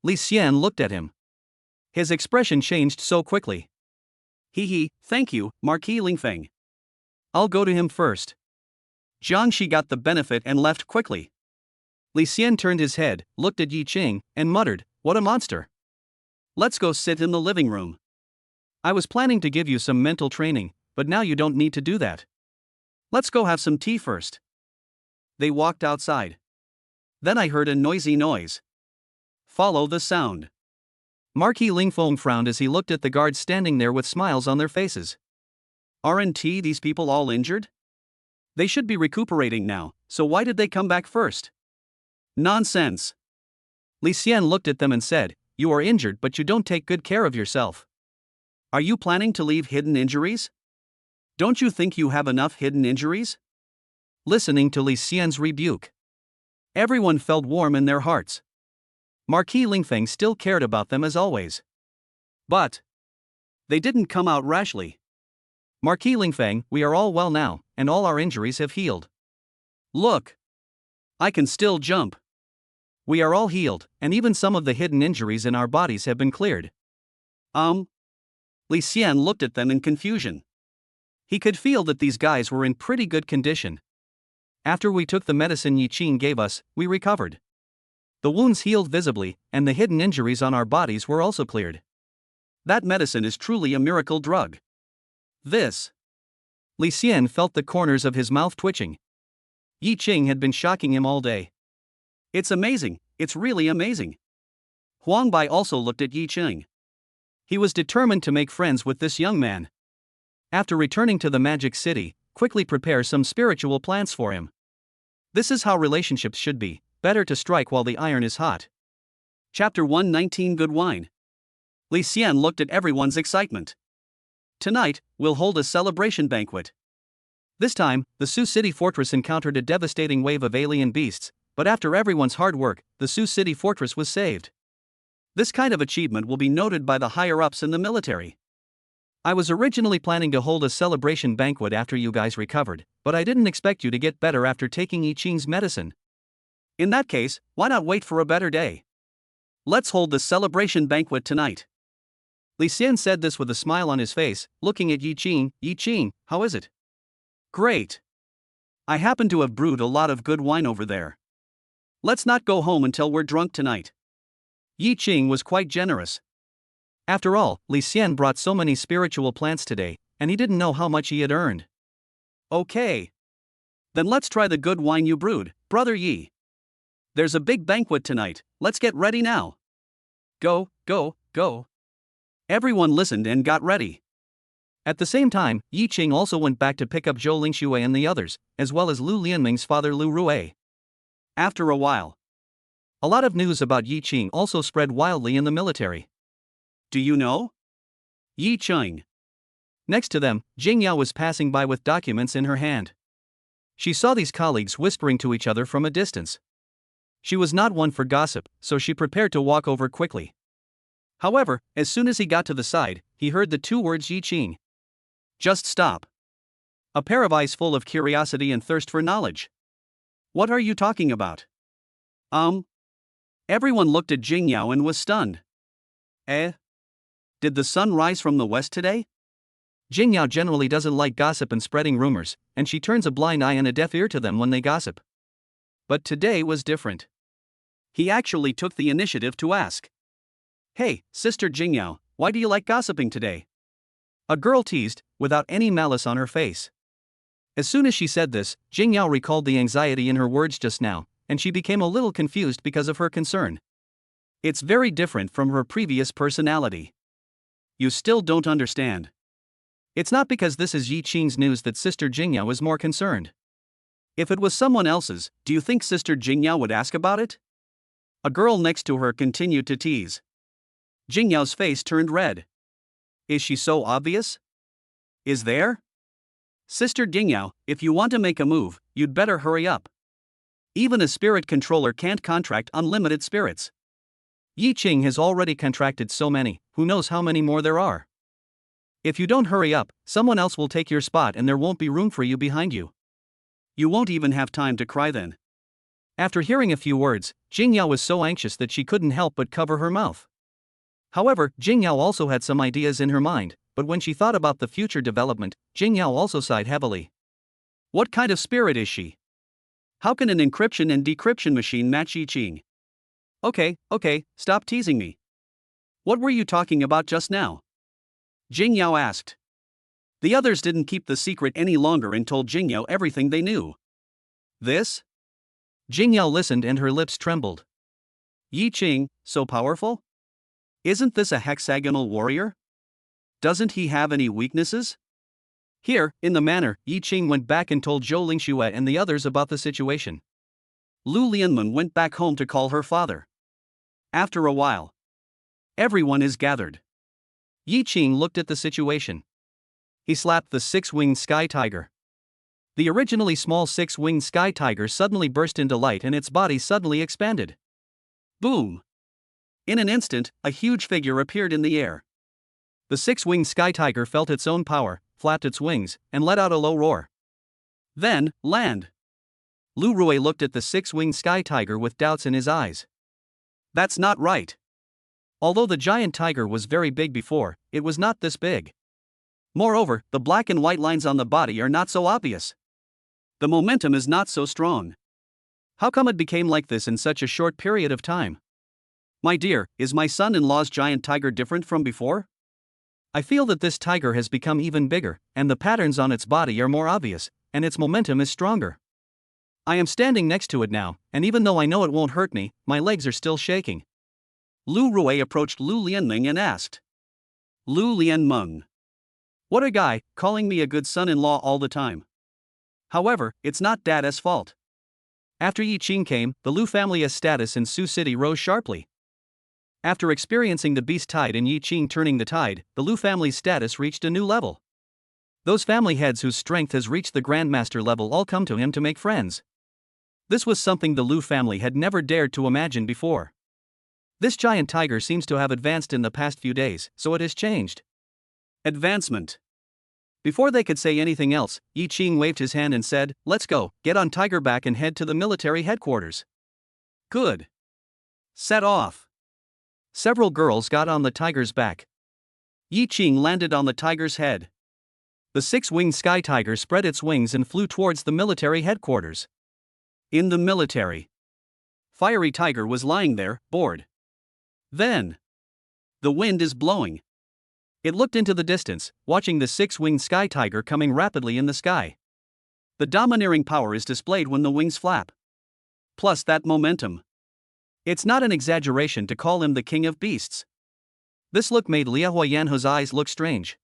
Li Xian looked at him. His expression changed so quickly. Thank you, Marquis Lingfeng. I'll go to him first. Jiangxi got the benefit and left quickly. Li Xian turned his head, looked at Yi Qing, and muttered, "What a monster." Let's go sit in the living room. I was planning to give you some mental training, but now you don't need to do that. Let's go have some tea first. They walked outside. Then I heard a noisy noise. Follow the sound. Marquis Lingfeng frowned as he looked at the guards standing there with smiles on their faces. Aren't these people all injured? They should be recuperating now, so why did they come back first? Nonsense. Li Xian looked at them and said, "You are injured but you don't take good care of yourself. Are you planning to leave hidden injuries? Don't you think you have enough hidden injuries? listening to Li Xian's rebuke. Everyone felt warm in their hearts. Marquis Lingfeng still cared about them as always. But they didn't come out rashly. Marquis Lingfeng, we are all well now, and all our injuries have healed. Look! I can still jump. We are all healed, and even some of the hidden injuries in our bodies have been cleared. Li Xian looked at them in confusion. He could feel that these guys were in pretty good condition. After we took the medicine Yi Qing gave us, we recovered. The wounds healed visibly, and the hidden injuries on our bodies were also cleared. That medicine is truly a miracle drug. This. Li Xian felt the corners of his mouth twitching. Yi Qing had been shocking him all day. It's amazing, it's really amazing. Huang Bai also looked at Yi Qing. He was determined to make friends with this young man. After returning to the magic city, quickly prepare some spiritual plants for him. This is how relationships should be, better to strike while the iron is hot. Chapter 119 Good Wine. Li Xian looked at everyone's excitement. Tonight, we'll hold a celebration banquet. This time, the Sioux City Fortress encountered a devastating wave of alien beasts, but after everyone's hard work, the Sioux City Fortress was saved. This kind of achievement will be noted by the higher-ups in the military. I was originally planning to hold a celebration banquet after you guys recovered, but I didn't expect you to get better after taking Yi Qing's medicine. In that case, why not wait for a better day? Let's hold the celebration banquet tonight. Li Xian said this with a smile on his face, looking at Yi Qing. Yi Qing, how is it? Great. I happen to have brewed a lot of good wine over there. Let's not go home until we're drunk tonight. Yi Qing was quite generous. After all, Li Xian brought so many spiritual plants today, and he didn't know how much he had earned. Okay. Then let's try the good wine you brewed, Brother Yi. There's a big banquet tonight, let's get ready now. Go, go, go. Everyone listened and got ready. At the same time, Yi Qing also went back to pick up Zhou Lingxue and the others, as well as Lu Lianming's father Lu Rui. After a while, a lot of news about Yi Qing also spread wildly in the military. Do you know? Yi Qing. Next to them, Jing Yao was passing by with documents in her hand. She saw these colleagues whispering to each other from a distance. She was not one for gossip, so she prepared to walk over quickly. However, as soon as he got to the side, he heard the two words Yi Qing. Just stop. A pair of eyes full of curiosity and thirst for knowledge. What are you talking about? Everyone looked at Jing Yao and was stunned. Did the sun rise from the west today? Jing Yao generally doesn't like gossip and spreading rumors, and she turns a blind eye and a deaf ear to them when they gossip. But today was different. He actually took the initiative to ask. Hey, Sister Jing Yao, why do you like gossiping today? A girl teased, without any malice on her face. As soon as she said this, Jing Yao recalled the anxiety in her words just now, and she became a little confused because of her concern. It's very different from her previous personality. You still don't understand. It's not because this is Yi Qing's news that Sister Jing Yao is more concerned. If it was someone else's, do you think Sister Jing Yao would ask about it? A girl next to her continued to tease. Jing Yao's face turned red. Is she so obvious? Is there? Sister Jing Yao, if you want to make a move, you'd better hurry up. Even a spirit controller can't contract unlimited spirits. Yi Qing has already contracted so many, who knows how many more there are. If you don't hurry up, someone else will take your spot and there won't be room for you behind you. You won't even have time to cry then. After hearing a few words, Jing Yao was so anxious that she couldn't help but cover her mouth. However, Jing Yao also had some ideas in her mind, but when she thought about the future development, Jing Yao also sighed heavily. What kind of spirit is she? How can an encryption and decryption machine match Yi Qing? Okay, stop teasing me. What were you talking about just now? Jing Yao asked. The others didn't keep the secret any longer and told Jing Yao everything they knew. This? Jing Yao listened and her lips trembled. Yi Qing, so powerful? Isn't this a hexagonal warrior? Doesn't he have any weaknesses? Here, in the manor, Yi Qing went back and told Zhou Lingxue and the others about the situation. Lu Lianmen went back home to call her father. After a while, everyone is gathered. Yi Qing looked at the situation. He slapped the six-winged sky tiger. The originally small six-winged sky tiger suddenly burst into light and its body suddenly expanded. Boom! In an instant, a huge figure appeared in the air. The six-winged sky tiger felt its own power, flapped its wings, and let out a low roar. Then, land! Lu Rui looked at the six-winged sky tiger with doubts in his eyes. That's not right. Although the giant tiger was very big before, it was not this big. Moreover, the black and white lines on the body are not so obvious. The momentum is not so strong. How come it became like this in such a short period of time? My dear, is my son-in-law's giant tiger different from before? I feel that this tiger has become even bigger, and the patterns on its body are more obvious, and its momentum is stronger. I am standing next to it now, and even though I know it won't hurt me, my legs are still shaking. Lu Rui approached Lu Lianmeng and asked. Lu Lianmeng. What a guy, calling me a good son-in-law all the time. However, it's not Dada's fault. After Yi Qing came, the Lu family's status in Sioux City rose sharply. After experiencing the beast tide and Yi Qing turning the tide, the Lu family's status reached a new level. Those family heads whose strength has reached the Grandmaster level all come to him to make friends. This was something the Lu family had never dared to imagine before. This giant tiger seems to have advanced in the past few days, so it has changed. Advancement. Before they could say anything else, Yi Qing waved his hand and said, "Let's go, get on tiger back and head to the military headquarters." Good. Set off. Several girls got on the tiger's back. Yi Qing landed on the tiger's head. The six-winged sky tiger spread its wings and flew towards the military headquarters. In the military, Fiery Tiger was lying there, bored. Then, the wind is blowing. It looked into the distance, watching the six-winged sky tiger coming rapidly in the sky. The domineering power is displayed when the wings flap. Plus that momentum. It's not an exaggeration to call him the king of beasts. This look made Liao Huayanhe's eyes look strange.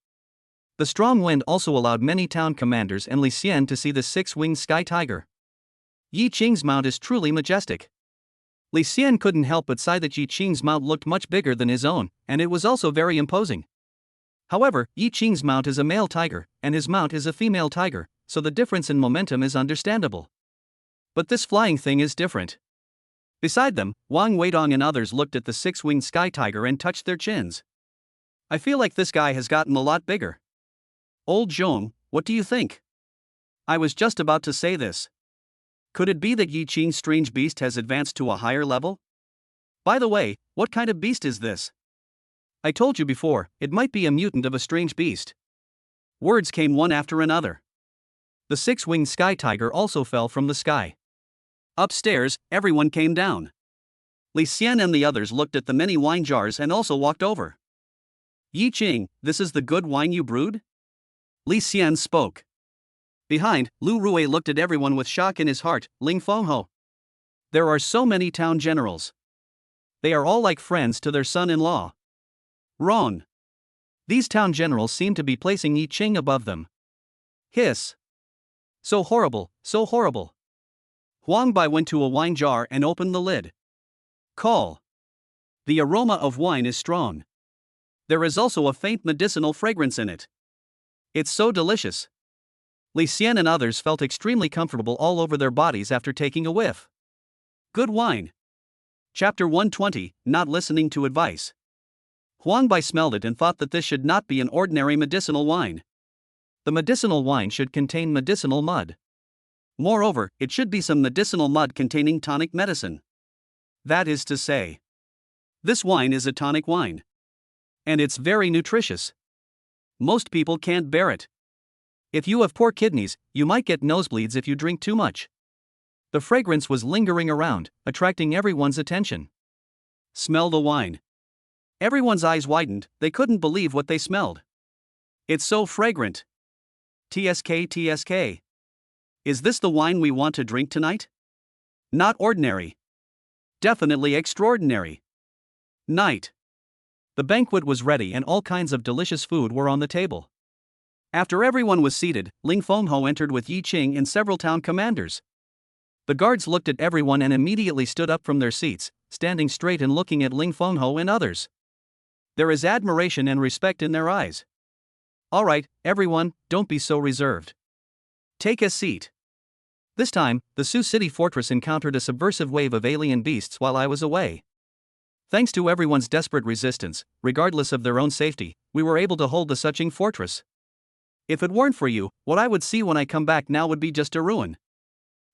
The strong wind also allowed many town commanders and Li Xian to see the six-winged sky tiger. Yi Qing's mount is truly majestic. Li Xian couldn't help but sigh that Yi Qing's mount looked much bigger than his own, and it was also very imposing. However, Yi Qing's mount is a male tiger, and his mount is a female tiger, so the difference in momentum is understandable. But this flying thing is different. Beside them, Wang Weidong and others looked at the six-winged sky tiger and touched their chins. I feel like this guy has gotten a lot bigger. Old Zhong, what do you think? I was just about to say this. Could it be that Yi Qing's strange beast has advanced to a higher level? By the way, what kind of beast is this? I told you before, it might be a mutant of a strange beast. Words came one after another. The six-winged sky tiger also fell from the sky. Upstairs, everyone came down. Li Xian and the others looked at the many wine jars and also walked over. Yi Qing, this is the good wine you brewed? Li Xian spoke. Behind, Lu Rui looked at everyone with shock in his heart. Ling Fengho. There are so many town generals. They are all like friends to their son-in-law. Wrong. These town generals seem to be placing Yi Qing above them. Hiss. So horrible, so horrible. Huang Bai went to a wine jar and opened the lid. Call. The aroma of wine is strong. There is also a faint medicinal fragrance in it. It's so delicious. Li Xian and others felt extremely comfortable all over their bodies after taking a whiff. Good wine. Chapter 120, Not Listening to Advice. Huang Bai smelled it and thought that this should not be an ordinary medicinal wine. The medicinal wine should contain medicinal mud. Moreover, it should be some medicinal mud containing tonic medicine. That is to say, this wine is a tonic wine. And it's very nutritious. Most people can't bear it. If you have poor kidneys, you might get nosebleeds if you drink too much. The fragrance was lingering around, attracting everyone's attention. Smell the wine. Everyone's eyes widened, they couldn't believe what they smelled. It's so fragrant. TSK. Is this the wine we want to drink tonight? Not ordinary. Definitely extraordinary. Night. The banquet was ready and all kinds of delicious food were on the table. After everyone was seated, Ling Fengho entered with Yi Qing and several town commanders. The guards looked at everyone and immediately stood up from their seats, standing straight and looking at Ling Fengho and others. There is admiration and respect in their eyes. All right, everyone, don't be so reserved. Take a seat. This time, the Sioux City fortress encountered a subversive wave of alien beasts while I was away. Thanks to everyone's desperate resistance, regardless of their own safety, we were able to hold the Suching fortress. If it weren't for you, what I would see when I come back now would be just a ruin.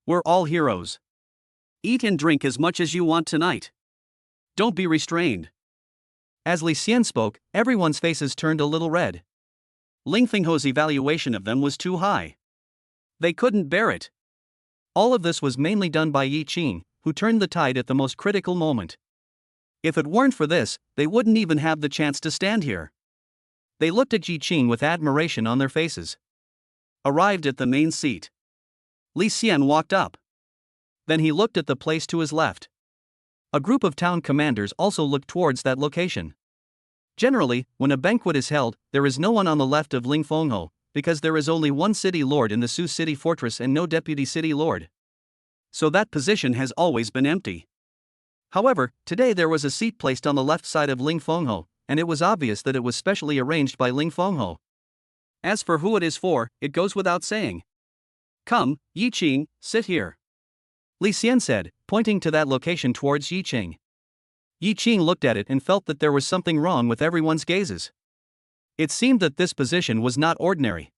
We're all heroes. Eat and drink as much as you want tonight. Don't be restrained. As Li Xian spoke, everyone's faces turned a little red. Ling Fengho's evaluation of them was too high. They couldn't bear it. All of this was mainly done by Yi Qing, who turned the tide at the most critical moment. If it weren't for this, they wouldn't even have the chance to stand here. They looked at Yi Qing with admiration on their faces. Arrived at the main seat. Li Xian walked up. Then he looked at the place to his left. A group of town commanders also looked towards that location. Generally, when a banquet is held, there is no one on the left of Ling Fengho, because there is only one city lord in the Sioux City fortress and no deputy city lord. So that position has always been empty. However, today there was a seat placed on the left side of Ling Fengho, and it was obvious that it was specially arranged by Ling Fengho. As for who it is for, it goes without saying. Come, Yi Qing, sit here. Li Xian said, pointing to that location towards Yi Qing. Yi Qing looked at it and felt that there was something wrong with everyone's gazes. It seemed that this position was not ordinary.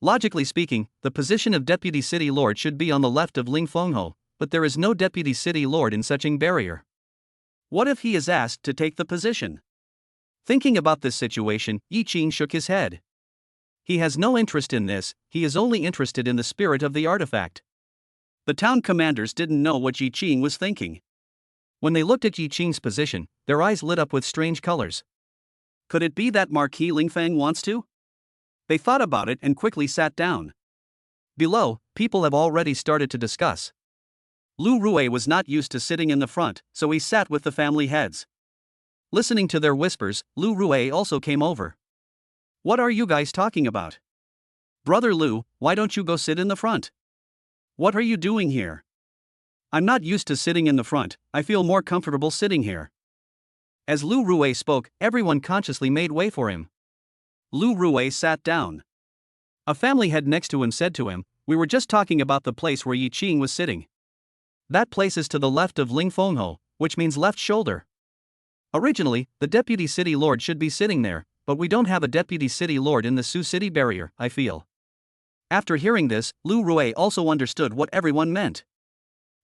Logically speaking, the position of Deputy City Lord should be on the left of Ling Fengho, but there is no Deputy City Lord in Suching Barrier. What if he is asked to take the position? Thinking about this situation, Yi Qing shook his head. He has no interest in this, he is only interested in the spirit of the artifact. The town commanders didn't know what Yi Qing was thinking. When they looked at Yi Qing's position, their eyes lit up with strange colors. Could it be that Marquis Lingfeng wants to? They thought about it and quickly sat down. Below, people have already started to discuss. Lu Rui was not used to sitting in the front, so he sat with the family heads. Listening to their whispers, Lu Rui also came over. What are you guys talking about? Brother Lu, why don't you go sit in the front? What are you doing here? I'm not used to sitting in the front, I feel more comfortable sitting here. As Lu Rui spoke, everyone consciously made way for him. Lu Rui sat down. A family head next to him said to him, we were just talking about the place where Yi Qing was sitting. That place is to the left of Ling Fengho, which means left shoulder. Originally, the Deputy City Lord should be sitting there, but we don't have a Deputy City Lord in the Sioux City Barrier, I feel. After hearing this, Lu Rui also understood what everyone meant.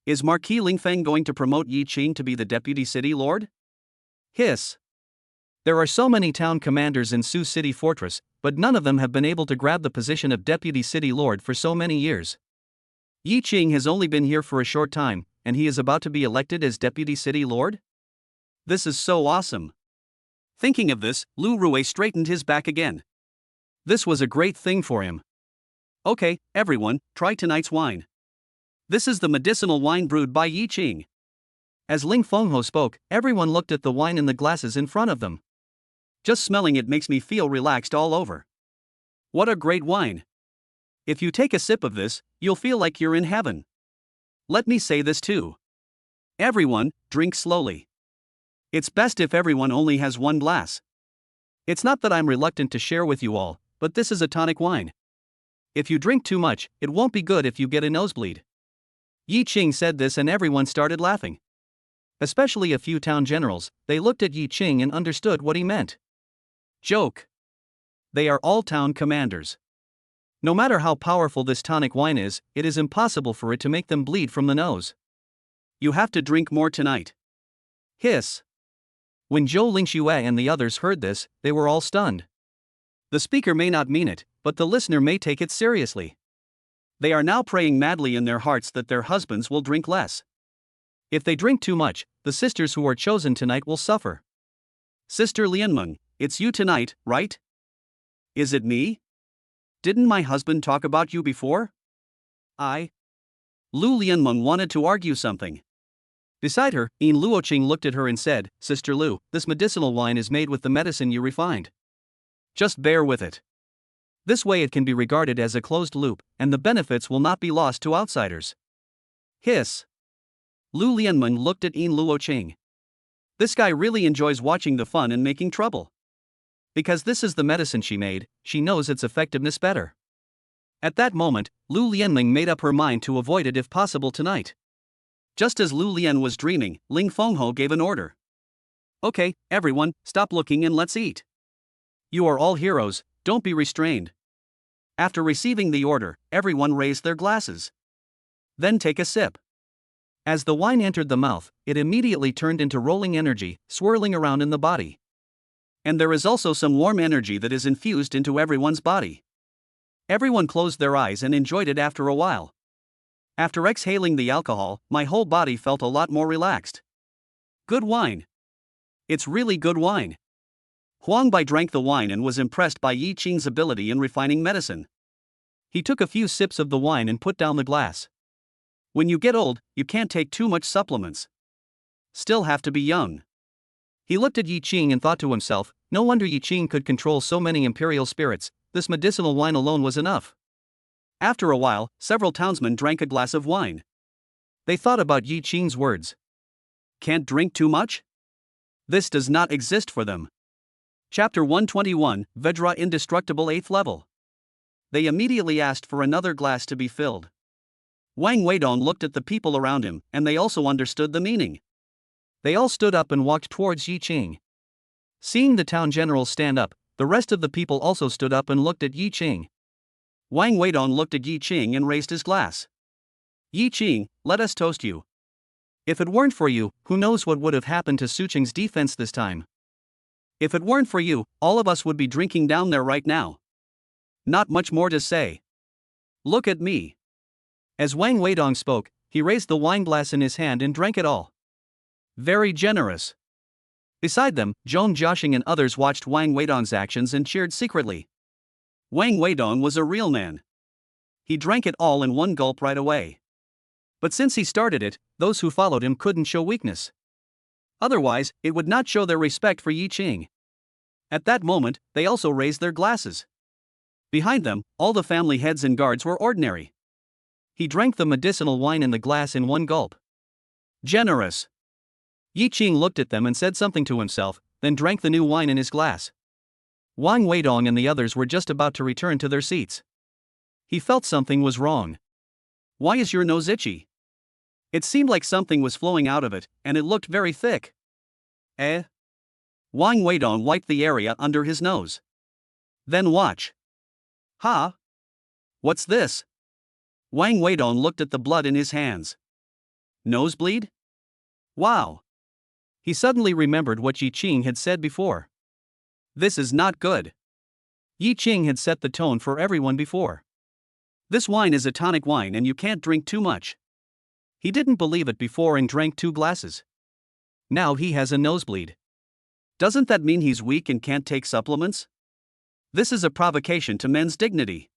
Is Marquis Lingfeng going to promote Yi Qing to be the Deputy City Lord? Hiss. There are so many town commanders in Sioux City Fortress, but none of them have been able to grab the position of Deputy City Lord for so many years. Yi Qing has only been here for a short time, and he is about to be elected as Deputy City Lord? This is so awesome. Thinking of this, Lu Rui straightened his back again. This was a great thing for him. Okay, everyone, try tonight's wine. This is the medicinal wine brewed by Yi Qing. As Ling Fengho spoke, everyone looked at the wine in the glasses in front of them. Just smelling it makes me feel relaxed all over. What a great wine. If you take a sip of this, you'll feel like you're in heaven. Let me say this too. Everyone, drink slowly. It's best if everyone only has one glass. It's not that I'm reluctant to share with you all, but this is a tonic wine. If you drink too much, it won't be good if you get a nosebleed. Yi Qing said this and everyone started laughing. Especially a few town generals, they looked at Yi Qing and understood what he meant. Joke. They are all town commanders. No matter how powerful this tonic wine is, it is impossible for it to make them bleed from the nose. You have to drink more tonight. Hiss. When Zhou Lingxue and the others heard this, they were all stunned. The speaker may not mean it, but the listener may take it seriously. They are now praying madly in their hearts that their husbands will drink less. If they drink too much, the sisters who are chosen tonight will suffer. Sister Lianmeng, it's you tonight, right? Is it me? Didn't my husband talk about you before? Lu Lianmeng wanted to argue something. Beside her, Yin Luoqing looked at her and said, Sister Lu, this medicinal wine is made with the medicine you refined. Just bear with it. This way it can be regarded as a closed loop, and the benefits will not be lost to outsiders. Hiss. Lu Lianmeng looked at Yin Luoqing. This guy really enjoys watching the fun and making trouble. Because this is the medicine she made, she knows its effectiveness better. At that moment, Lu Lianming made up her mind to avoid it if possible tonight. Just as Lu Lian was dreaming, Ling Fengho gave an order. Okay, everyone, stop looking and let's eat. You are all heroes, don't be restrained. After receiving the order, everyone raised their glasses. Then take a sip. As the wine entered the mouth, it immediately turned into rolling energy, swirling around in the body. And there is also some warm energy that is infused into everyone's body. Everyone closed their eyes and enjoyed it after a while. After exhaling the alcohol, my whole body felt a lot more relaxed. Good wine. It's really good wine. Huang Bai drank the wine and was impressed by Yi Qing's ability in refining medicine. He took a few sips of the wine and put down the glass. When you get old, you can't take too much supplements. Still have to be young. He looked at Yi Qing and thought to himself, no wonder Yi Qing could control so many imperial spirits, this medicinal wine alone was enough. After a while, several townsmen drank a glass of wine. They thought about Yi Qing's words. Can't drink too much? This does not exist for them. Chapter 121, Vedra Indestructible 8th level. They immediately asked for another glass to be filled. Wang Weidong looked at the people around him, and they also understood the meaning. They all stood up and walked towards Yi Qing. Seeing the town general stand up, the rest of the people also stood up and looked at Yi Qing. Wang Weidong looked at Yi Qing and raised his glass. Yi Qing, let us toast you. If it weren't for you, who knows what would have happened to Suqing's defense this time? If it weren't for you, all of us would be drinking down there right now. Not much more to say. Look at me. As Wang Weidong spoke, he raised the wine glass in his hand and drank it all. Very generous. Beside them, Zhong Jiaxing and others watched Wang Weidong's actions and cheered secretly. Wang Weidong was a real man. He drank it all in one gulp right away. But since he started it, those who followed him couldn't show weakness. Otherwise, it would not show their respect for Yi Qing. At that moment, they also raised their glasses. Behind them, all the family heads and guards were ordinary. He drank the medicinal wine in the glass in one gulp. Generous. Yi Qing looked at them and said something to himself, then drank the new wine in his glass. Wang Weidong and the others were just about to return to their seats. He felt something was wrong. Why is your nose itchy? It seemed like something was flowing out of it, and it looked very thick. Eh? Wang Weidong wiped the area under his nose. Then watch. Ha? What's this? Wang Weidong looked at the blood in his hands. Nosebleed? Wow. He suddenly remembered what Yi Qing had said before. This is not good. Yi Qing had set the tone for everyone before. This wine is a tonic wine and you can't drink too much. He didn't believe it before and drank 2 glasses. Now he has a nosebleed. Doesn't that mean he's weak and can't take supplements? This is a provocation to men's dignity.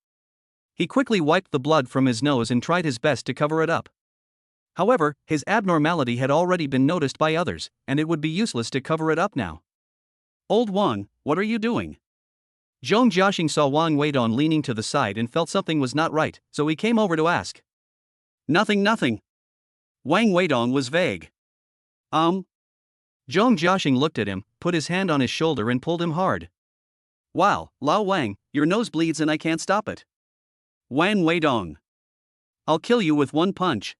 He quickly wiped the blood from his nose and tried his best to cover it up. However, his abnormality had already been noticed by others, and it would be useless to cover it up now. Old Wang, what are you doing? Zhong Jiaxing saw Wang Weidong leaning to the side and felt something was not right, so he came over to ask. Nothing. Wang Weidong was vague. Zhong Jiaxing looked at him, put his hand on his shoulder and pulled him hard. Wow, Lao Wang, your nose bleeds and I can't stop it. Wang Weidong. I'll kill you with one punch.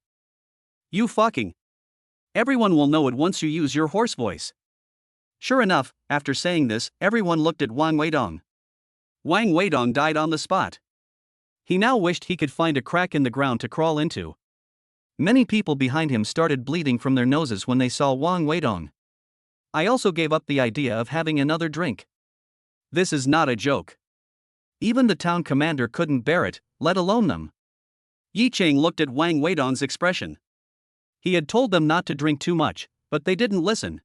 You fucking. Everyone will know it once you use your horse voice. Sure enough, after saying this, everyone looked at Wang Weidong. Wang Weidong died on the spot. He now wished he could find a crack in the ground to crawl into. Many people behind him started bleeding from their noses when they saw Wang Weidong. I also gave up the idea of having another drink. This is not a joke. Even the town commander couldn't bear it, let alone them. Yi Qing looked at Wang Weidong's expression. He had told them not to drink too much, but they didn't listen.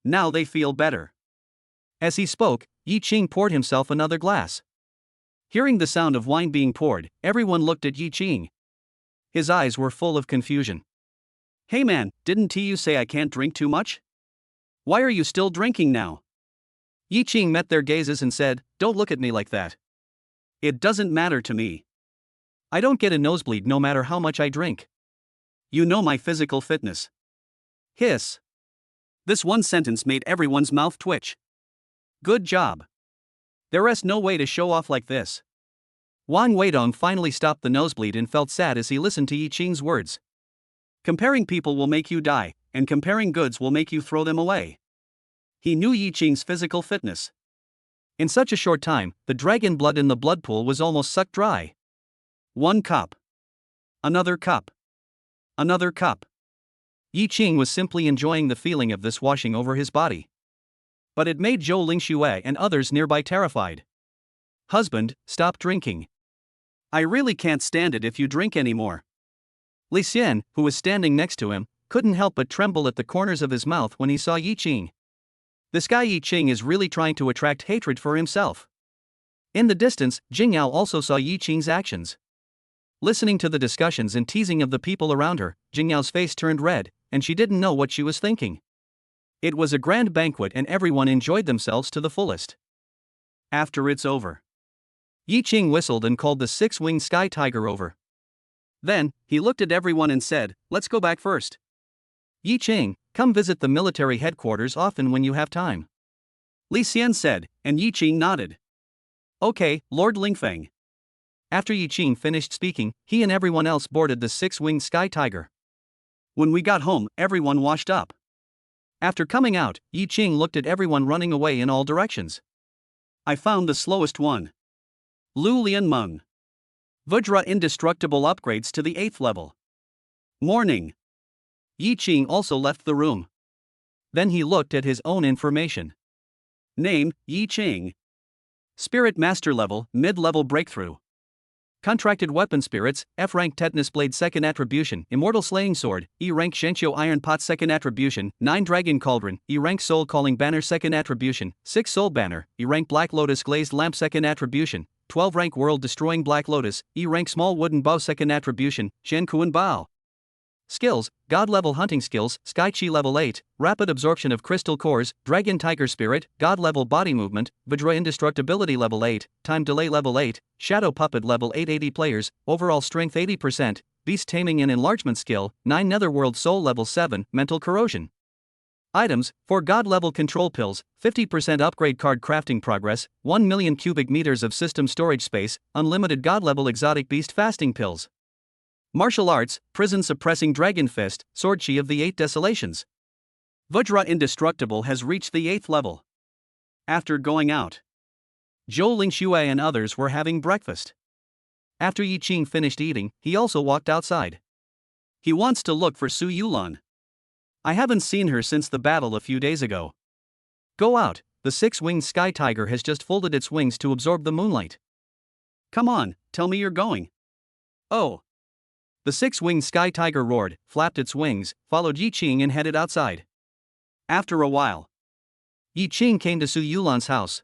Now they feel better. As he spoke, Yi Qing poured himself another glass. Hearing the sound of wine being poured, everyone looked at Yi Qing. His eyes were full of confusion. Hey man, didn't you say I can't drink too much? Why are you still drinking now? Yi Qing met their gazes and said, don't look at me like that. It doesn't matter to me. I don't get a nosebleed no matter how much I drink. You know my physical fitness. Hiss. This one sentence made everyone's mouth twitch. Good job. There is no way to show off like this. Wang Weidong finally stopped the nosebleed and felt sad as he listened to Yi Qing's words. Comparing people will make you die, and comparing goods will make you throw them away. He knew Yi Qing's physical fitness. In such a short time, the dragon blood in the blood pool was almost sucked dry. One cup. Another cup. Another cup. Yi Qing was simply enjoying the feeling of this washing over his body. But it made Zhou Lingxue and others nearby terrified. Husband, stop drinking. I really can't stand it if you drink anymore. Li Xian, who was standing next to him, couldn't help but tremble at the corners of his mouth when he saw Yi Qing. This guy Yi Qing is really trying to attract hatred for himself. In the distance, Jingyao also saw Yi Qing's actions. Listening to the discussions and teasing of the people around her, Jingyao's face turned red, and she didn't know what she was thinking. It was a grand banquet and everyone enjoyed themselves to the fullest. After it's over. Yi Qing whistled and called the six-winged sky tiger over. Then, he looked at everyone and said, "Let's go back first. Yi Qing, come visit the military headquarters often when you have time." Li Xian said, and Yi Qing nodded. Okay, Lord Lingfeng. After Yi Qing finished speaking, he and everyone else boarded the six-winged sky tiger. When we got home, everyone washed up. After coming out, Yi Qing looked at everyone running away in all directions. I found the slowest one. Lu Lianmeng. Vajra indestructible upgrades to the 8th level. Morning. Yi Qing also left the room. Then he looked at his own information. Name, Yi Qing. Spirit Master level, mid-level breakthrough. Contracted weapon spirits, F rank tetanus blade second attribution, immortal slaying sword, E rank Shenqiu iron pot second attribution, 9 dragon cauldron, E rank soul calling banner second attribution, 6 soul banner, E rank black lotus glazed lamp second attribution, 12 rank world destroying black lotus, E rank small wooden bow second attribution, Shen Kuan Bao. Skills, God level hunting skills, Sky Chi level 8, rapid absorption of crystal cores, Dragon Tiger Spirit, God level body movement, Vajra indestructibility level 8, time delay level 8, Shadow Puppet level 880 players, overall strength 80%, beast taming and enlargement skill, 9 netherworld soul level 7, mental corrosion. Items, 4 God level control pills, 50% upgrade card crafting progress, 1 million cubic meters of system storage space, unlimited God level exotic beast fasting pills. Martial arts, prison suppressing dragon fist, sword chi of the 8 desolations. Vajra indestructible has reached the 8th level. After going out, Zhou Lingxue and others were having breakfast. After Yi Qing finished eating, he also walked outside. He wants to look for Su Yulan. I haven't seen her since the battle a few days ago. Go out, the six-winged sky tiger has just folded its wings to absorb the moonlight. Come on, tell me you're going. Oh. The six-winged sky tiger roared, flapped its wings, followed Yi Qing and headed outside. After a while, Yi Qing came to Su Yulan's house.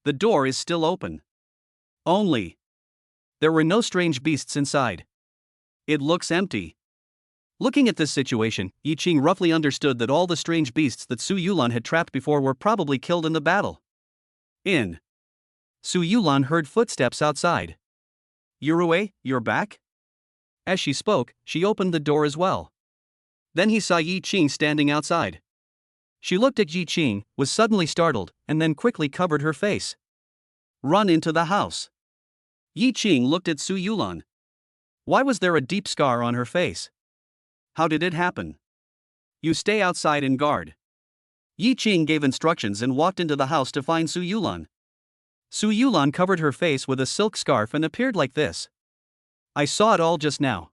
The door is still open. Only. There were no strange beasts inside. It looks empty. Looking at this situation, Yi Qing roughly understood that all the strange beasts that Su Yulan had trapped before were probably killed in the battle. Su Yulan heard footsteps outside. Yurue, you're back? As she spoke, she opened the door as well. Then he saw Yi Qing standing outside. She looked at Yi Qing, was suddenly startled, and then quickly covered her face. Run into the house. Yi Qing looked at Su Yulan. Why was there a deep scar on her face? How did it happen? You stay outside and guard. Yi Qing gave instructions and walked into the house to find Su Yulan. Su Yulan covered her face with a silk scarf and appeared like this. I saw it all just now.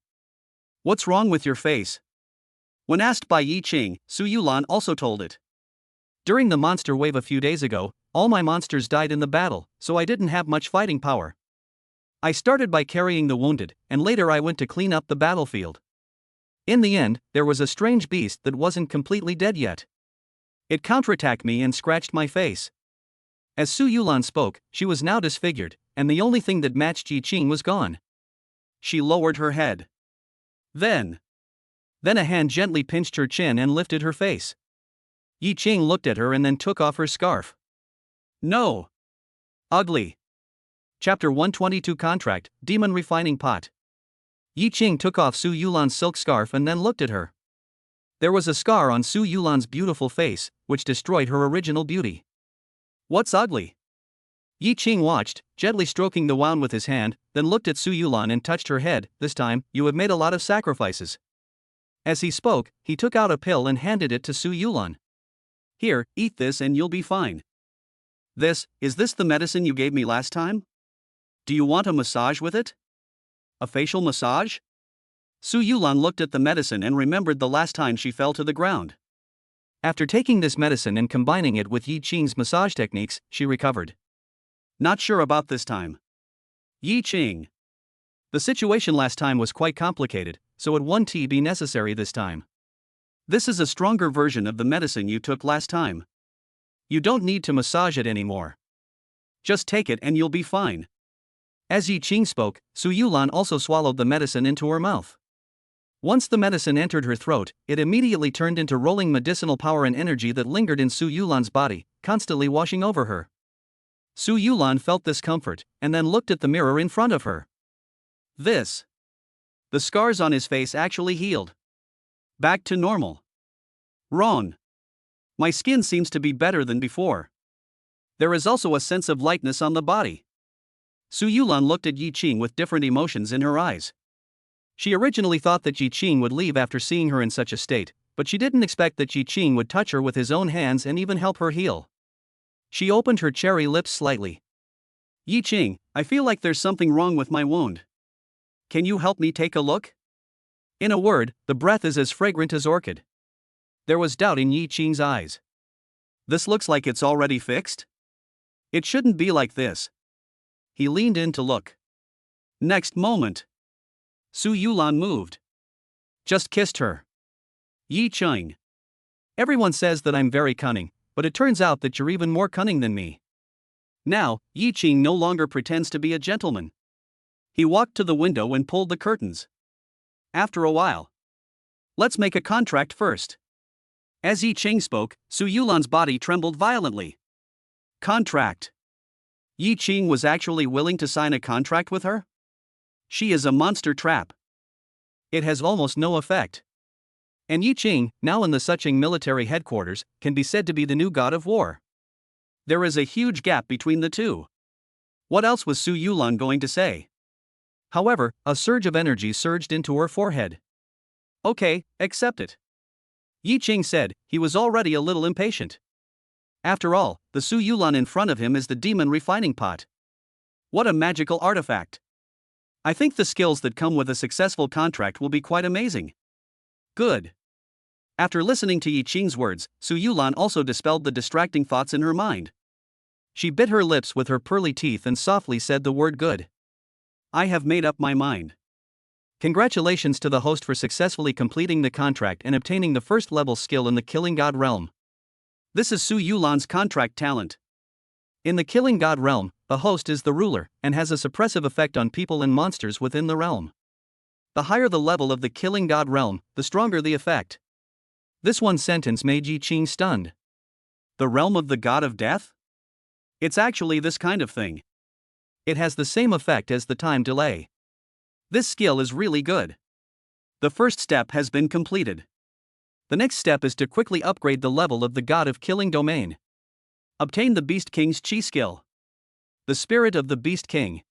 What's wrong with your face? When asked by Yi Qing, Su Yulan also told it. During the monster wave a few days ago, all my monsters died in the battle, so I didn't have much fighting power. I started by carrying the wounded, and later I went to clean up the battlefield. In the end, there was a strange beast that wasn't completely dead yet. It counterattacked me and scratched my face. As Su Yulan spoke, she was now disfigured, and the only thing that matched Yi Qing was gone. She lowered her head. Then a hand gently pinched her chin and lifted her face. Yi Qing looked at her and then took off her scarf. No. Ugly. Chapter 122 Contract, Demon Refining Pot. Yi Qing took off Su Yulan's silk scarf and then looked at her. There was a scar on Su Yulan's beautiful face, which destroyed her original beauty. What's ugly? Yi Qing watched, gently stroking the wound with his hand, then looked at Su Yulan and touched her head. This time, you have made a lot of sacrifices. As he spoke, he took out a pill and handed it to Su Yulan. Here, eat this and you'll be fine. Is this the medicine you gave me last time? Do you want a massage with it? A facial massage? Su Yulan looked at the medicine and remembered the last time she fell to the ground. After taking this medicine and combining it with Yi Qing's massage techniques, she recovered. Not sure about this time. Yi Qing. The situation last time was quite complicated, so it won't be necessary this time. This is a stronger version of the medicine you took last time. You don't need to massage it anymore. Just take it and you'll be fine. As Yi Qing spoke, Su Yulan also swallowed the medicine into her mouth. Once the medicine entered her throat, it immediately turned into rolling medicinal power and energy that lingered in Su Yulan's body, constantly washing over her. Su Yulan felt this comfort, and then looked at the mirror in front of her. The scars on his face actually healed. Back to normal. Wrong. My skin seems to be better than before. There is also a sense of lightness on the body. Su Yulan looked at Yi Qing with different emotions in her eyes. She originally thought that Yi Qing would leave after seeing her in such a state, but she didn't expect that Yi Qing would touch her with his own hands and even help her heal. She opened her cherry lips slightly. Yi Qing, I feel like there's something wrong with my wound. Can you help me take a look? In a word, the breath is as fragrant as orchid. There was doubt in Yi Qing's eyes. This looks like it's already fixed? It shouldn't be like this. He leaned in to look. Next moment, Su Yulan moved. Just kissed her. Yi Qing. Everyone says that I'm very cunning, but it turns out that you're even more cunning than me. Now, Yi Qing no longer pretends to be a gentleman. He walked to the window and pulled the curtains. After a while, let's make a contract first. As Yi Qing spoke, Su Yulan's body trembled violently. Contract. Yi Qing was actually willing to sign a contract with her? She is a monster trap. It has almost no effect. And Yi Qing, now in the Suqing military headquarters, can be said to be the new god of war. There is a huge gap between the two. What else was Su Yulan going to say? However, a surge of energy surged into her forehead. Okay, accept it. Yi Qing said. He was already a little impatient. After all, the Su Yulan in front of him is the demon refining pot. What a magical artifact. I think the skills that come with a successful contract will be quite amazing. Good. After listening to Yi Qing's words, Su Yulan also dispelled the distracting thoughts in her mind. She bit her lips with her pearly teeth and softly said the word good. I have made up my mind. Congratulations to the host for successfully completing the contract and obtaining the first level skill in the Killing God realm. This is Su Yulan's contract talent. In the Killing God realm, the host is the ruler and has a suppressive effect on people and monsters within the realm. The higher the level of the Killing God realm, the stronger the effect. This one sentence made Yi Qing stunned. The realm of the god of death? It's actually this kind of thing. It has the same effect as the time delay. This skill is really good. The first step has been completed. The next step is to quickly upgrade the level of the god of killing domain. Obtain the Beast King's Chi skill. The spirit of the Beast King.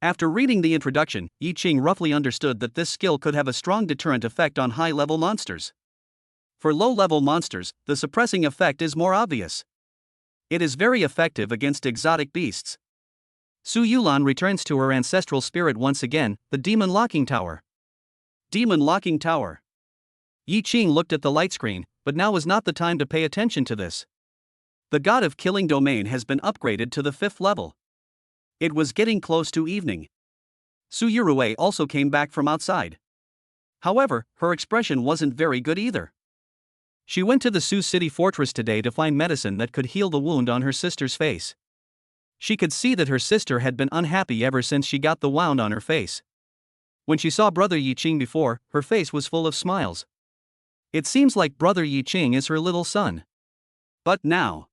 After reading the introduction, Yi Qing roughly understood that this skill could have a strong deterrent effect on high-level monsters. For low-level monsters, the suppressing effect is more obvious. It is very effective against exotic beasts. Su Yulan returns to her ancestral spirit once again, the Demon Locking Tower. Demon Locking Tower. Yi Qing looked at the light screen, but now is not the time to pay attention to this. The god of killing domain has been upgraded to the 5th level. It was getting close to evening. Su Yurue also came back from outside. However, her expression wasn't very good either. She went to the Su City Fortress today to find medicine that could heal the wound on her sister's face. She could see that her sister had been unhappy ever since she got the wound on her face. When she saw Brother Yi Qing before, her face was full of smiles. It seems like Brother Yi Qing is her little son. But now,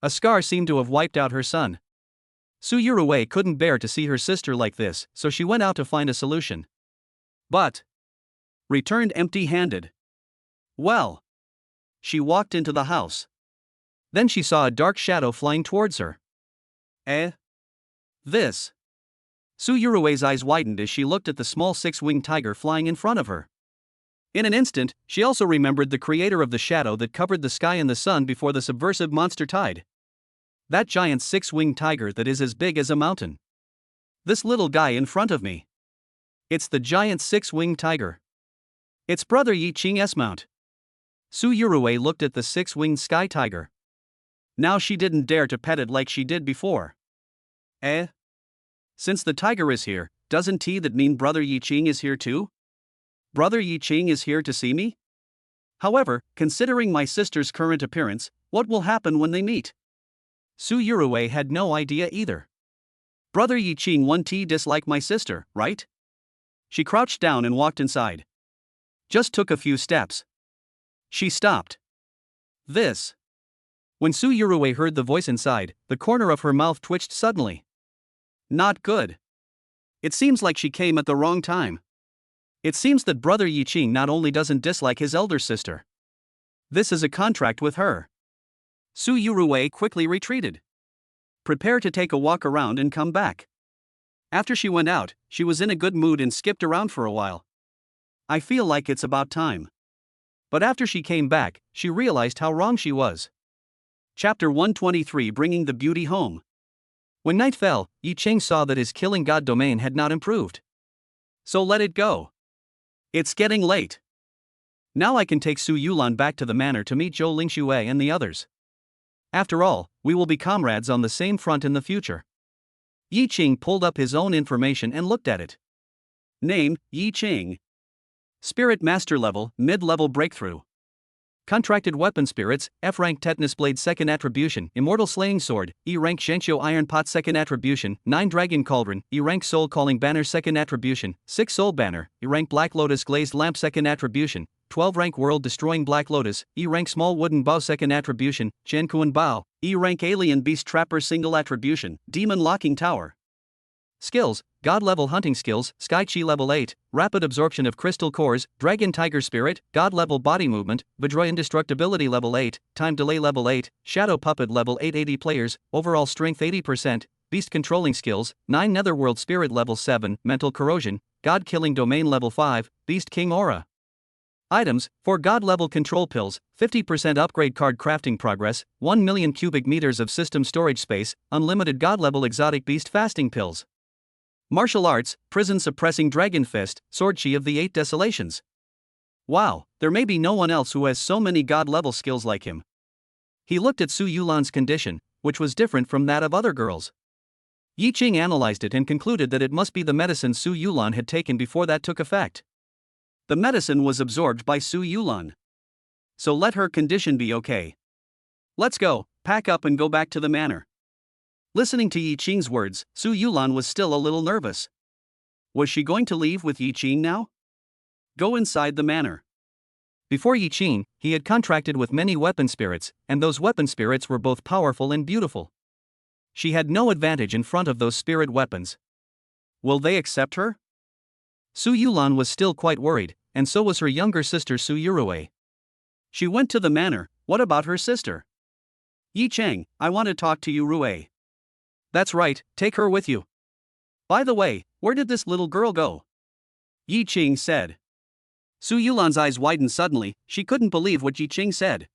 a scar seemed to have wiped out her son. Su Yurue couldn't bear to see her sister like this, so she went out to find a solution. But returned empty-handed. Well, she walked into the house. Then she saw a dark shadow flying towards her. Eh? This. Su Yurue's eyes widened as she looked at the small six-winged tiger flying in front of her. In an instant, she also remembered the creator of the shadow that covered the sky and the sun before the subversive monster tide. That giant six-winged tiger that is as big as a mountain. This little guy in front of me. It's the giant six-winged tiger. It's brother Yi Qing's mount. Su Yurue looked at the six-winged sky tiger. Now she didn't dare to pet it like she did before. Eh? Since the tiger is here, doesn't that mean brother Yi Qing is here too? Brother Yi Qing is here to see me? However, considering my sister's current appearance, what will happen when they meet? Su Yurue had no idea either. Brother Yi Qing won't dislike my sister, right? She crouched down and walked inside. Just took a few steps. She stopped. This. When Su Yurue heard the voice inside, the corner of her mouth twitched suddenly. Not good. It seems like she came at the wrong time. It seems that brother Yi Qing not only doesn't dislike his elder sister. This is a contract with her. Su Yurue quickly retreated. Prepare to take a walk around and come back. After she went out, she was in a good mood and skipped around for a while. I feel like it's about time. But after she came back, she realized how wrong she was. Chapter 123, Bringing the Beauty Home. When night fell, Yi Qing saw that his killing god domain had not improved. So let it go. It's getting late. Now I can take Su Yulan back to the manor to meet Zhou Lingxue and the others. After all, we will be comrades on the same front in the future. Yi Qing pulled up his own information and looked at it. Name, Yi Qing. Spirit Master Level, Mid-Level Breakthrough. Contracted Weapon Spirits, F-Rank Tetanus Blade 2nd Attribution, Immortal Slaying Sword, E-Rank Shenxiu Iron Pot 2nd Attribution, 9 Dragon Cauldron, E-Rank Soul Calling Banner 2nd Attribution, 6 Soul Banner, E-Rank Black Lotus Glazed Lamp 2nd Attribution, 12 Rank World Destroying Black Lotus, E-Rank Small Wooden Bow 2nd Attribution, Jiankuan Bao, E-Rank Alien Beast Trapper Single Attribution, Demon Locking Tower. Skills: God level hunting skills, Sky Chi level 8, rapid absorption of crystal cores, Dragon Tiger Spirit, God level body movement, Vajra Indestructibility level 8, time delay level 8, Shadow Puppet level 880 players, overall strength 80%, beast controlling skills, 9 Netherworld Spirit level 7, mental corrosion, God killing domain level 5, Beast King aura. Items: 4 God level control pills, 50% upgrade card crafting progress, 1 million cubic meters of system storage space, unlimited God level exotic beast fasting pills. Martial arts, prison suppressing dragon fist, sword chi of the 8 desolations. Wow, there may be no one else who has so many god level skills like him. He looked at Su Yulan's condition, which was different from that of other girls. Yi Qing analyzed it and concluded that it must be the medicine Su Yulan had taken before that took effect. The medicine was absorbed by Su Yulan. So let her condition be okay. Let's go, pack up and go back to the manor. Listening to Yi Qing's words, Su Yulan was still a little nervous. Was she going to leave with Yi Qing now? Go inside the manor. Before Yi Qing, he had contracted with many weapon spirits, and those weapon spirits were both powerful and beautiful. She had no advantage in front of those spirit weapons. Will they accept her? Su Yulan was still quite worried, and so was her younger sister Su Yurue. She went to the manor. What about her sister? Yi Cheng, I want to talk to you, Rue. That's right, take her with you. By the way, where did this little girl go? Yi Qing said. Su Yulan's eyes widened suddenly, she couldn't believe what Yi Qing said.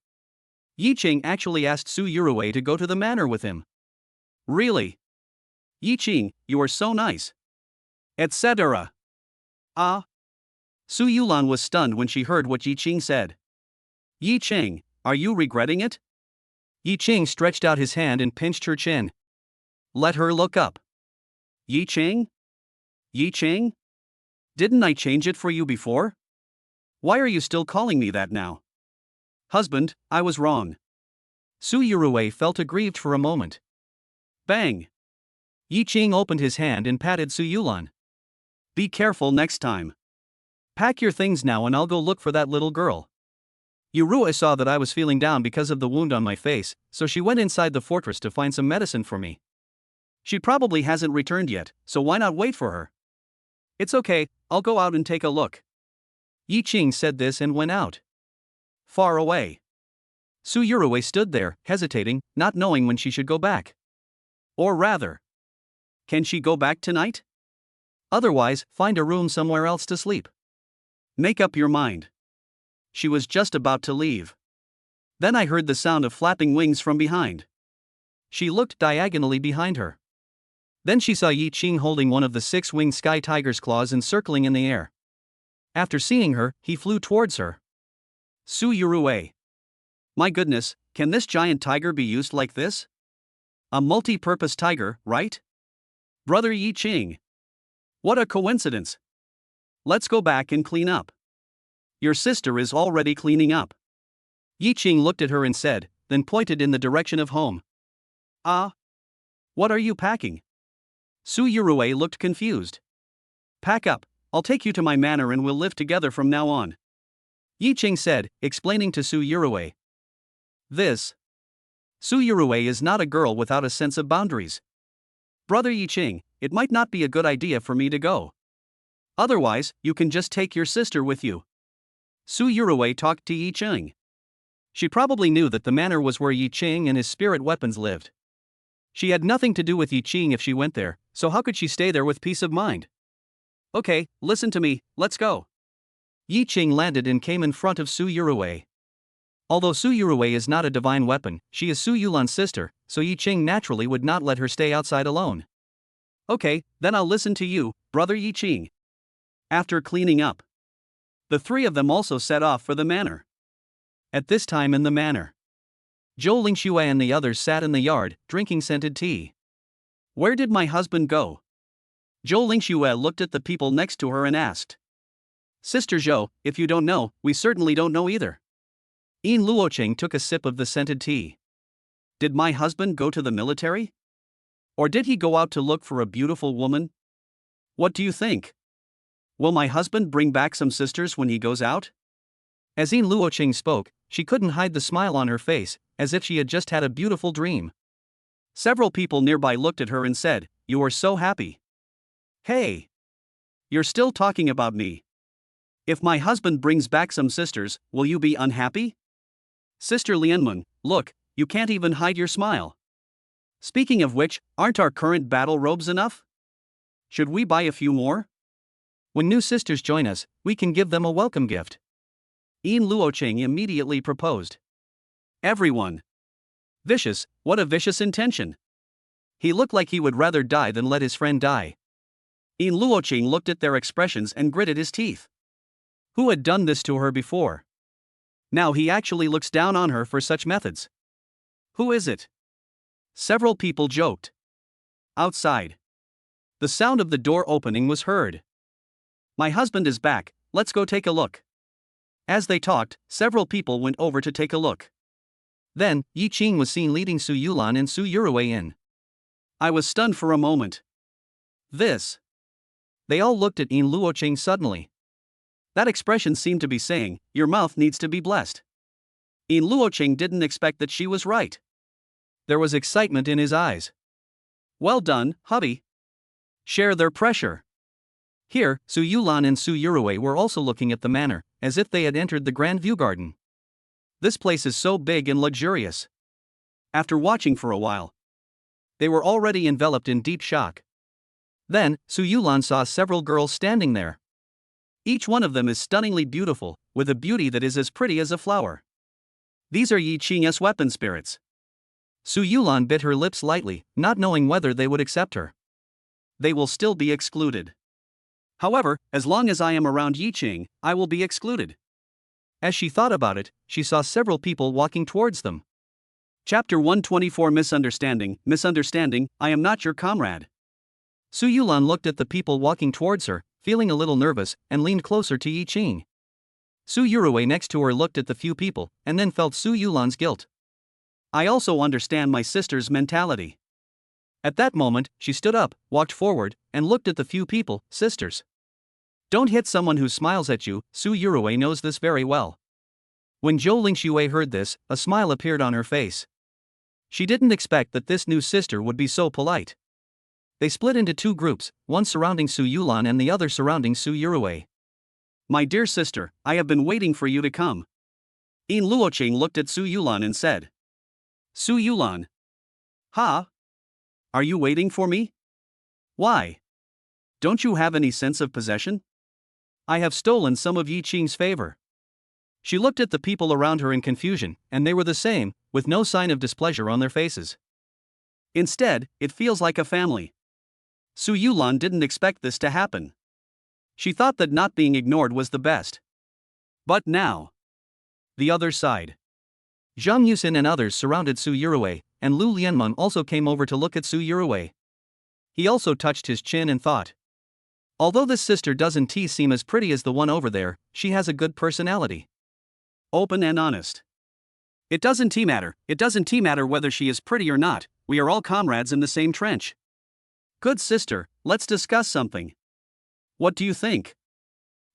Yi Qing actually asked Su Yurue to go to the manor with him. Really? Yi Qing, you are so nice. Etc. Ah. Su Yulan was stunned when she heard what Yi Qing said. Yi Qing, are you regretting it? Yi Qing stretched out his hand and pinched her chin. Let her look up. Yi Qing? Yi Qing? Didn't I change it for you before? Why are you still calling me that now? Husband, I was wrong. Su Yurue felt aggrieved for a moment. Bang! Yi Qing opened his hand and patted Su Yulan. Be careful next time. Pack your things now and I'll go look for that little girl. Yurue saw that I was feeling down because of the wound on my face, so she went inside the fortress to find some medicine for me. She probably hasn't returned yet, so why not wait for her? It's okay, I'll go out and take a look. Yi Qing said this and went out. Far away. Su Yurue stood there, hesitating, not knowing when she should go back. Or rather, can she go back tonight? Otherwise, find a room somewhere else to sleep. Make up your mind. She was just about to leave. Then I heard the sound of flapping wings from behind. She looked diagonally behind her. Then she saw Yi Qing holding one of the six-winged sky tiger's claws and circling in the air. After seeing her, he flew towards her. Su Yurue. My goodness, can this giant tiger be used like this? A multi-purpose tiger, right? Brother Yi Qing. What a coincidence. Let's go back and clean up. Your sister is already cleaning up. Yi Qing looked at her and said, then pointed in the direction of home. Ah. What are you packing? Su Yurue looked confused. Pack up, I'll take you to my manor and we'll live together from now on. Yi Qing said, explaining to Su Yurue. Su Yurue is not a girl without a sense of boundaries. Brother Yi Qing, it might not be a good idea for me to go. Otherwise, you can just take your sister with you. Su Yurue talked to Yi Qing. She probably knew that the manor was where Yi Qing and his spirit weapons lived. She had nothing to do with Yi Qing if she went there, so how could she stay there with peace of mind? Okay, listen to me, let's go. Yi Qing landed and came in front of Su Yurue. Although Su Yurue is not a divine weapon, she is Su Yulan's sister, so Yi Qing naturally would not let her stay outside alone. Okay, then I'll listen to you, Brother Yi Qing. After cleaning up, the three of them also set off for the manor. At this time in the manor, Zhou Lingxue and the others sat in the yard, drinking scented tea. Where did my husband go? Zhou Lingxue looked at the people next to her and asked. Sister Zhou, if you don't know, we certainly don't know either. Yin Luoqing took a sip of the scented tea. Did my husband go to the military? Or did he go out to look for a beautiful woman? What do you think? Will my husband bring back some sisters when he goes out? As Yin Luoqing spoke, she couldn't hide the smile on her face, as if she had just had a beautiful dream. Several people nearby looked at her and said, "You are so happy." Hey! You're still talking about me. If my husband brings back some sisters, will you be unhappy? Sister Lianmun, look, you can't even hide your smile. Speaking of which, aren't our current battle robes enough? Should we buy a few more? When new sisters join us, we can give them a welcome gift. Yin Luoqing immediately proposed. Everyone. Vicious, what a vicious intention. He looked like he would rather die than let his friend die. Yin Luoqing looked at their expressions and gritted his teeth. Who had done this to her before? Now he actually looks down on her for such methods. Who is it? Several people joked. Outside, the sound of the door opening was heard. My husband is back, let's go take a look. As they talked, several people went over to take a look. Then, Yi Qing was seen leading Su Yulan and Su Yurue in. I was stunned for a moment. They all looked at Yin Luoqing suddenly. That expression seemed to be saying, your mouth needs to be blessed. Yin Luoqing didn't expect that she was right. There was excitement in his eyes. Well done, hubby. Share their pressure. Here, Su Yulan and Su Yurue were also looking at the manor, as if they had entered the Grand View Garden. This place is so big and luxurious. After watching for a while, they were already enveloped in deep shock. Then, Su Yulan saw several girls standing there. Each one of them is stunningly beautiful, with a beauty that is as pretty as a flower. These are Yi Qing's weapon spirits. Su Yulan bit her lips lightly, not knowing whether they would accept her. They will still be excluded. However, as long as I am around Yi Qing, I will be excluded. As she thought about it, she saw several people walking towards them. Chapter 124 Misunderstanding, I am not your comrade. Su Yulan looked at the people walking towards her, feeling a little nervous, and leaned closer to Yi Qing. Su Yurue next to her looked at the few people, and then felt Su Yulan's guilt. I also understand my sister's mentality. At that moment, she stood up, walked forward, and looked at the few people, sisters. Don't hit someone who smiles at you, Su Yurue knows this very well. When Zhou Lingxue heard this, a smile appeared on her face. She didn't expect that this new sister would be so polite. They split into two groups, one surrounding Su Yulan and the other surrounding Su Yurue. My dear sister, I have been waiting for you to come. Yin Luoqing looked at Su Yulan and said. Su Yulan. Ha? Are you waiting for me? Why? Don't you have any sense of possession? I have stolen some of Yi Qing's favor. She looked at the people around her in confusion, and they were the same, with no sign of displeasure on their faces. Instead, it feels like a family. Su Yulan didn't expect this to happen. She thought that not being ignored was the best. But now. The other side. Zhang Yusin and others surrounded Su Yurui, and Lu Lianmeng also came over to look at Su Yurui. He also touched his chin and thought. Although this sister doesn't seem as pretty as the one over there, she has a good personality. Open and honest. It doesn't matter whether she is pretty or not, we are all comrades in the same trench. Good sister, let's discuss something. What do you think?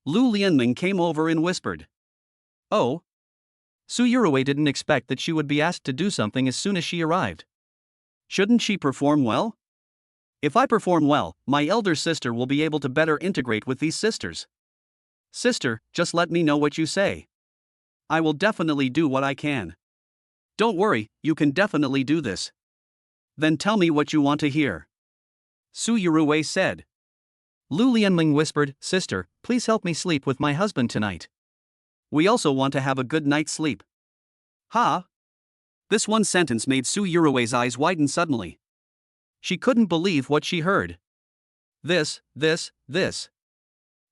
Lu Lianmeng came over and whispered. Oh. Su Yurui didn't expect that she would be asked to do something as soon as she arrived. Shouldn't she perform well? If I perform well, my elder sister will be able to better integrate with these sisters. Sister, just let me know what you say. I will definitely do what I can. Don't worry, you can definitely do this. Then tell me what you want to hear. Su Yurui said. Lu Lianmeng whispered, Sister, please help me sleep with my husband tonight. We also want to have a good night's sleep. Ha! This one sentence made Su Yurui's eyes widen suddenly. She couldn't believe what she heard. This.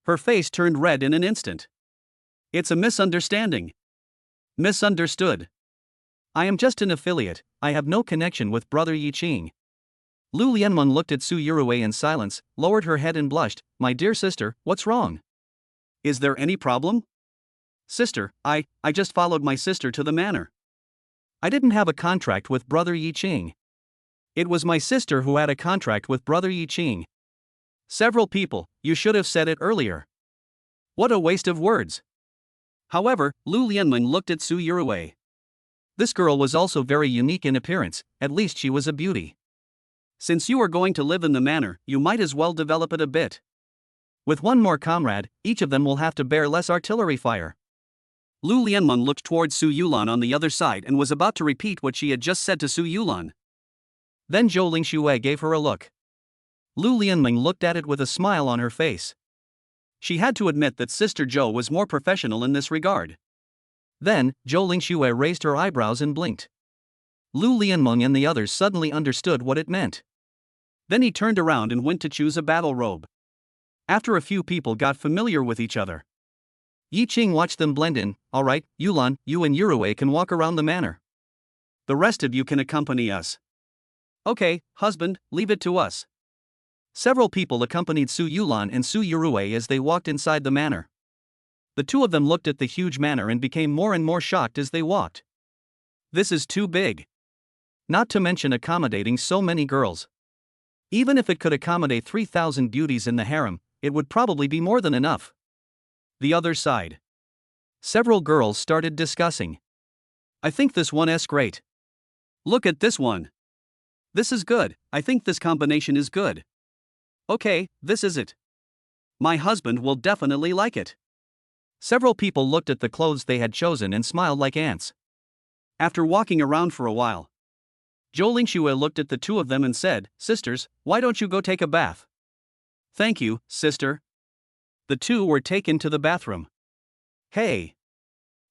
Her face turned red in an instant. It's a misunderstanding. Misunderstood. I am just an affiliate, I have no connection with Brother Yi Qing. Lu Lianmeng looked at Su Yurui in silence, lowered her head and blushed. My dear sister, what's wrong? Is there any problem? Sister, I just followed my sister to the manor. I didn't have a contract with Brother Yi Qing. It was my sister who had a contract with Brother Yi Qing. Several people, you should have said it earlier. What a waste of words. However, Lu Lianmeng looked at Su Yurui. This girl was also very unique in appearance, at least she was a beauty. Since you are going to live in the manor, you might as well develop it a bit. With one more comrade, each of them will have to bear less artillery fire. Lu Lianmeng looked towards Su Yulan on the other side and was about to repeat what she had just said to Su Yulan. Then Zhou Lingxue gave her a look. Lu Lianmeng looked at it with a smile on her face. She had to admit that Sister Zhou was more professional in this regard. Then, Zhou Lingxue raised her eyebrows and blinked. Lu Lianmeng and the others suddenly understood what it meant. Then he turned around and went to choose a battle robe. After a few people got familiar with each other, Yi Qing watched them blend in. Alright, Yulan, you and Yurui can walk around the manor. The rest of you can accompany us. Okay, husband, leave it to us. Several people accompanied Su Yulan and Su Yurui as they walked inside the manor. The two of them looked at the huge manor and became more and more shocked as they walked. This is too big. Not to mention accommodating so many girls. Even if it could accommodate 3,000 beauties in the harem, it would probably be more than enough. The other side. Several girls started discussing. I think this one is great. Look at this one. This is good, I think this combination is good. Okay, this is it. My husband will definitely like it. Several people looked at the clothes they had chosen and smiled like ants. After walking around for a while, Zhou Lingxue looked at the two of them and said, Sisters, why don't you go take a bath? Thank you, sister. The two were taken to the bathroom. Hey!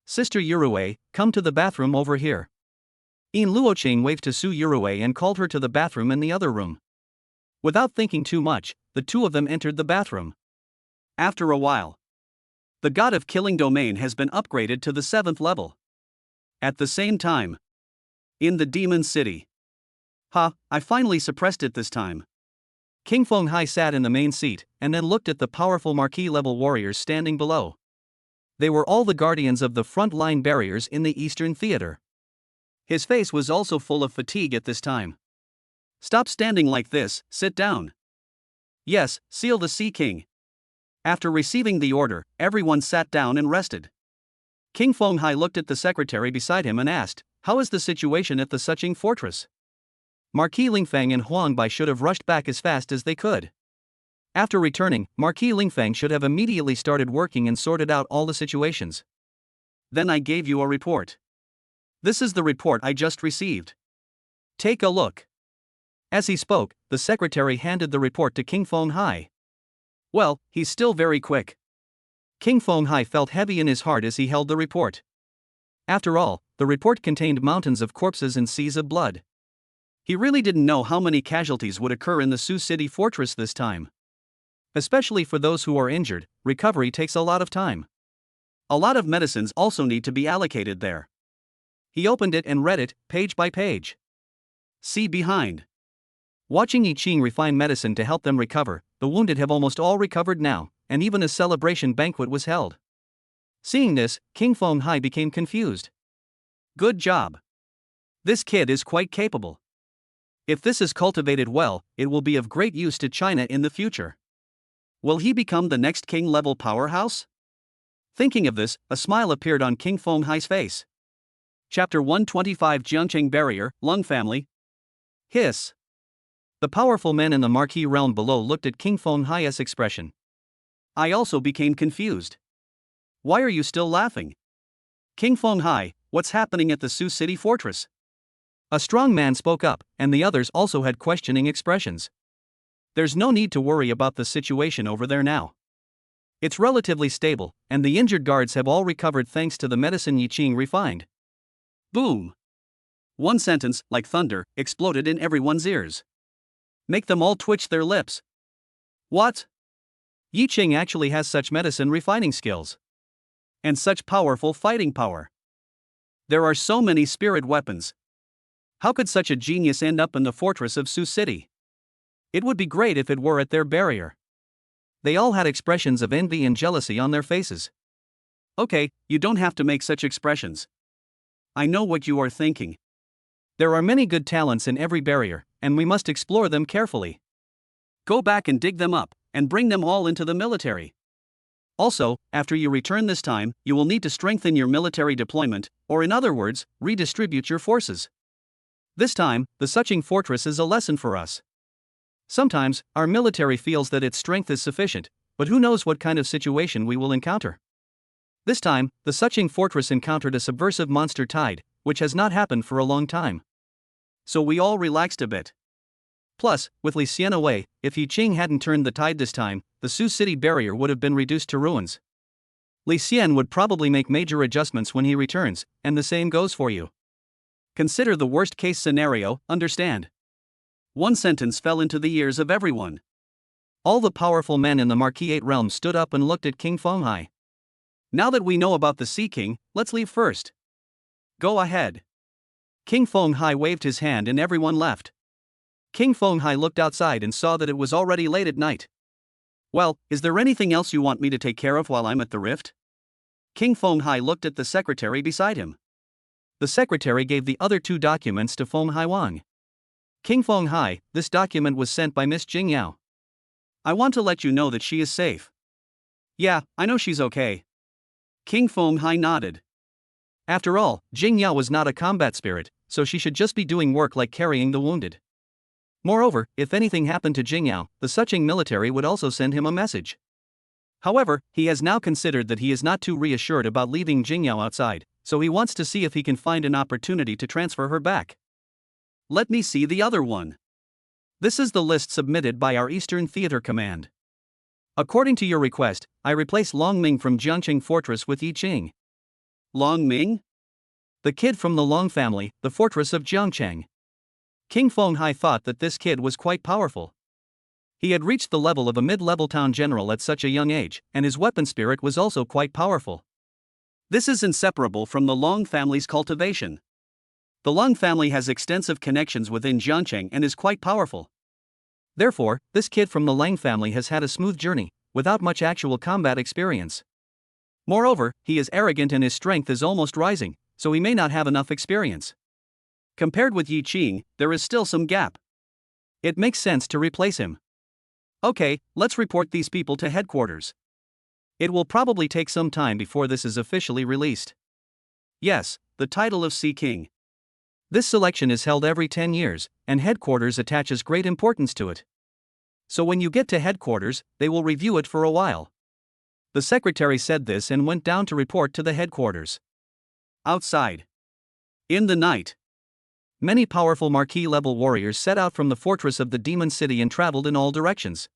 Sister Yurui, come to the bathroom over here. In Luoqing waved to Su Yurui and called her to the bathroom in the other room. Without thinking too much, the two of them entered the bathroom. After a while, the God of Killing domain has been upgraded to the 7th level. At the same time, in the Demon City. I finally suppressed it this time. King Fenghai sat in the main seat, and then looked at the powerful marquee-level warriors standing below. They were all the guardians of the front-line barriers in the Eastern Theater. His face was also full of fatigue at this time. Stop standing like this, sit down. Yes, seal the Sea King. After receiving the order, everyone sat down and rested. King Fenghai looked at the secretary beside him and asked, How is the situation at the Suqing fortress? Marquis Lingfang and Huang Bai should have rushed back as fast as they could. After returning, Marquis Lingfang should have immediately started working and sorted out all the situations. Then I gave you a report. This is the report I just received. Take a look. As he spoke, the secretary handed the report to King Feng Hai. Well, he's still very quick. King Feng Hai felt heavy in his heart as he held the report. After all, the report contained mountains of corpses and seas of blood. He really didn't know how many casualties would occur in the Sioux City fortress this time. Especially for those who are injured, recovery takes a lot of time. A lot of medicines also need to be allocated there. He opened it and read it, page by page. See behind. Watching Yi Qing refine medicine to help them recover, the wounded have almost all recovered now, and even a celebration banquet was held. Seeing this, King Feng Hai became confused. Good job. This kid is quite capable. If this is cultivated well, it will be of great use to China in the future. Will he become the next king-level powerhouse? Thinking of this, a smile appeared on King Feng Hai's face. Chapter 125 Jiangcheng Barrier, Lung Family. Hiss. The powerful men in the marquee realm below looked at King Feng Hai's expression. I also became confused. Why are you still laughing? King Feng Hai, what's happening at the Sioux City fortress? A strong man spoke up, and the others also had questioning expressions. There's no need to worry about the situation over there now. It's relatively stable, and the injured guards have all recovered thanks to the medicine Yi Qing refined. Boom! One sentence, like thunder, exploded in everyone's ears. Make them all twitch their lips. What? Yi Qing actually has such medicine refining skills. And such powerful fighting power. There are so many spirit weapons. How could such a genius end up in the fortress of Sioux City? It would be great if it were at their barrier. They all had expressions of envy and jealousy on their faces. Okay, you don't have to make such expressions. I know what you are thinking. There are many good talents in every barrier, and we must explore them carefully. Go back and dig them up, and bring them all into the military. Also, after you return this time, you will need to strengthen your military deployment, or in other words, redistribute your forces. This time, the Suching Fortress is a lesson for us. Sometimes, our military feels that its strength is sufficient, but who knows what kind of situation we will encounter. This time, the Suching Fortress encountered a subversive monster tide, which has not happened for a long time. So we all relaxed a bit. Plus, with Li Xian away, if Yi Qing hadn't turned the tide this time, the Sioux City barrier would have been reduced to ruins. Li Xian would probably make major adjustments when he returns, and the same goes for you. Consider the worst-case scenario, understand? One sentence fell into the ears of everyone. All the powerful men in the Marquis realm stood up and looked at King Feng Hai. Now that we know about the Sea King, let's leave first. Go ahead. King Feng Hai waved his hand and everyone left. King Feng Hai looked outside and saw that it was already late at night. Well, is there anything else you want me to take care of while I'm at the rift? King Feng Hai looked at the secretary beside him. The secretary gave the other 2 documents to Feng Hai Wang. King Feng Hai, this document was sent by Miss Jing Yao. I want to let you know that she is safe. Yeah, I know she's okay. King Feng Hai nodded. After all, Jing Yao was not a combat spirit, so she should just be doing work like carrying the wounded. Moreover, if anything happened to Jing Yao, the Suching military would also send him a message. However, he has now considered that he is not too reassured about leaving Jing Yao outside, so he wants to see if he can find an opportunity to transfer her back. Let me see the other one. This is the list submitted by our Eastern Theater Command. According to your request, I replace Long Ming from Jiangcheng Fortress with Yi Qing. Long Ming? The kid from the Long family, the fortress of Jiangcheng. King Feng Hai thought that this kid was quite powerful. He had reached the level of a mid-level town general at such a young age, and his weapon spirit was also quite powerful. This is inseparable from the Long family's cultivation. The Long family has extensive connections within Jiangcheng and is quite powerful. Therefore, this kid from the Lang family has had a smooth journey, without much actual combat experience. Moreover, he is arrogant and his strength is almost rising, so he may not have enough experience. Compared with Yi Qing, there is still some gap. It makes sense to replace him. Okay, let's report these people to headquarters. It will probably take some time before this is officially released. Yes, the title of Sea King. This selection is held every 10 years, and headquarters attaches great importance to it. So when you get to headquarters, they will review it for a while. The secretary said this and went down to report to the headquarters. Outside. In the night. Many powerful marquee-level warriors set out from the fortress of the demon city and traveled in all directions.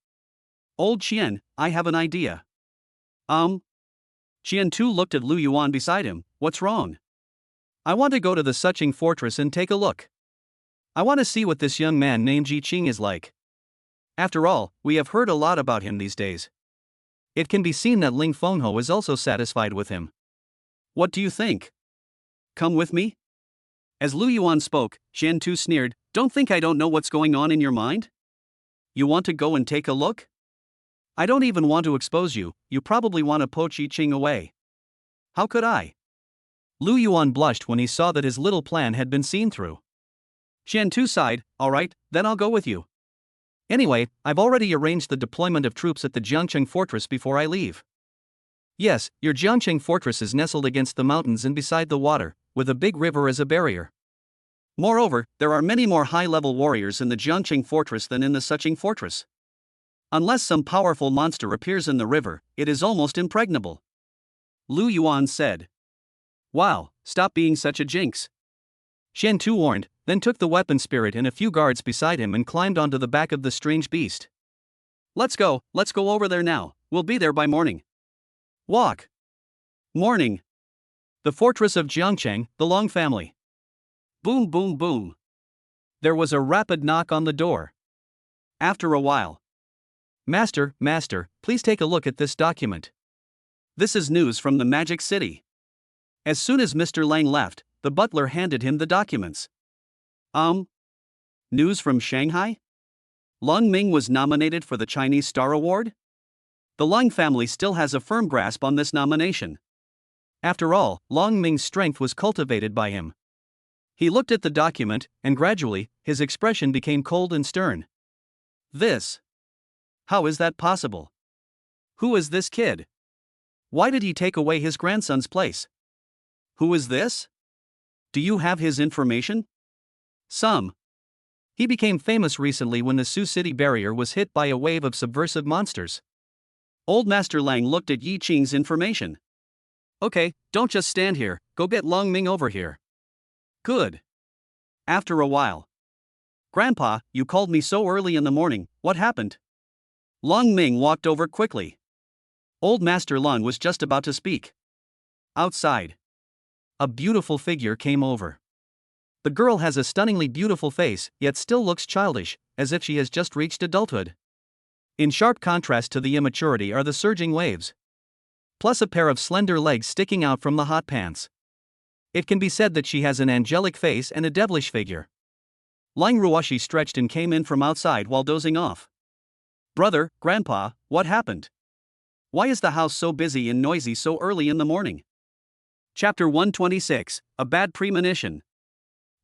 Old Qian, I have an idea. Qian Tu looked at Lu Yuan beside him. What's wrong? I want to go to the Suqing fortress and take a look. I want to see what this young man named Ji Qing is like. After all, we have heard a lot about him these days. It can be seen that Ling Fengho is also satisfied with him. What do you think? Come with me? As Lu Yuan spoke, Qian Tu sneered, Don't think I don't know what's going on in your mind? You want to go and take a look? I don't even want to expose you, you probably want to poach Yi Qing away. How could I? Lu Yuan blushed when he saw that his little plan had been seen through. Qian Tu sighed, Alright, then I'll go with you. Anyway, I've already arranged the deployment of troops at the Jiangcheng fortress before I leave. Yes, your Jiangcheng fortress is nestled against the mountains and beside the water, with a big river as a barrier. Moreover, there are many more high-level warriors in the Jiangcheng fortress than in the Suqing fortress. Unless some powerful monster appears in the river, it is almost impregnable. Lu Yuan said. Wow, stop being such a jinx. Qian Tu warned, then took the weapon spirit and a few guards beside him and climbed onto the back of the strange beast. Let's go over there now, we'll be there by morning. Walk. Morning. The fortress of Jiangcheng, the Long family. Boom boom boom. There was a rapid knock on the door. After a while. Master, please take a look at this document. This is news from the Magic City. As soon as Mr. Lang left, the butler handed him the documents. News from Shanghai? Long Ming was nominated for the Chinese Star Award? The Long family still has a firm grasp on this nomination. After all, Long Ming's strength was cultivated by him. He looked at the document, and gradually, his expression became cold and stern. This. How is that possible? Who is this kid? Why did he take away his grandson's place? Who is this? Do you have his information? Some. He became famous recently when the Sioux City barrier was hit by a wave of subversive monsters. Old Master Lang looked at Yi Qing's information. Okay, don't just stand here, go get Long Ming over here. Good. After a while. Grandpa, you called me so early in the morning, what happened? Long Ming walked over quickly. Old Master Long was just about to speak. Outside. A beautiful figure came over. The girl has a stunningly beautiful face, yet still looks childish, as if she has just reached adulthood. In sharp contrast to the immaturity are the surging waves. Plus a pair of slender legs sticking out from the hot pants. It can be said that she has an angelic face and a devilish figure. Lang Ruoshi stretched and came in from outside while dozing off. Brother, Grandpa, what happened? Why is the house so busy and noisy so early in the morning? Chapter 126, A Bad Premonition.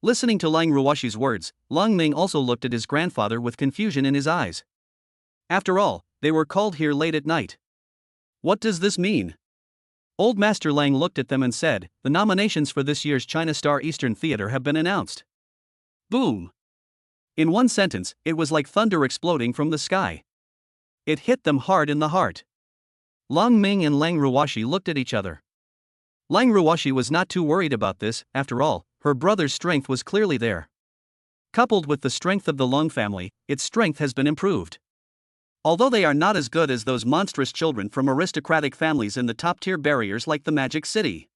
Listening to Lang Ruoshi's words, Long Ming also looked at his grandfather with confusion in his eyes. After all, they were called here late at night. What does this mean? Old Master Lang looked at them and said, The nominations for this year's China Star Eastern Theater have been announced. Boom! In one sentence, it was like thunder exploding from the sky. It hit them hard in the heart. Long Ming and Lang Ruoshi looked at each other. Lang Ruoshi was not too worried about this, after all, her brother's strength was clearly there. Coupled with the strength of the Long family, its strength has been improved. Although they are not as good as those monstrous children from aristocratic families in the top-tier barriers like the Magic City.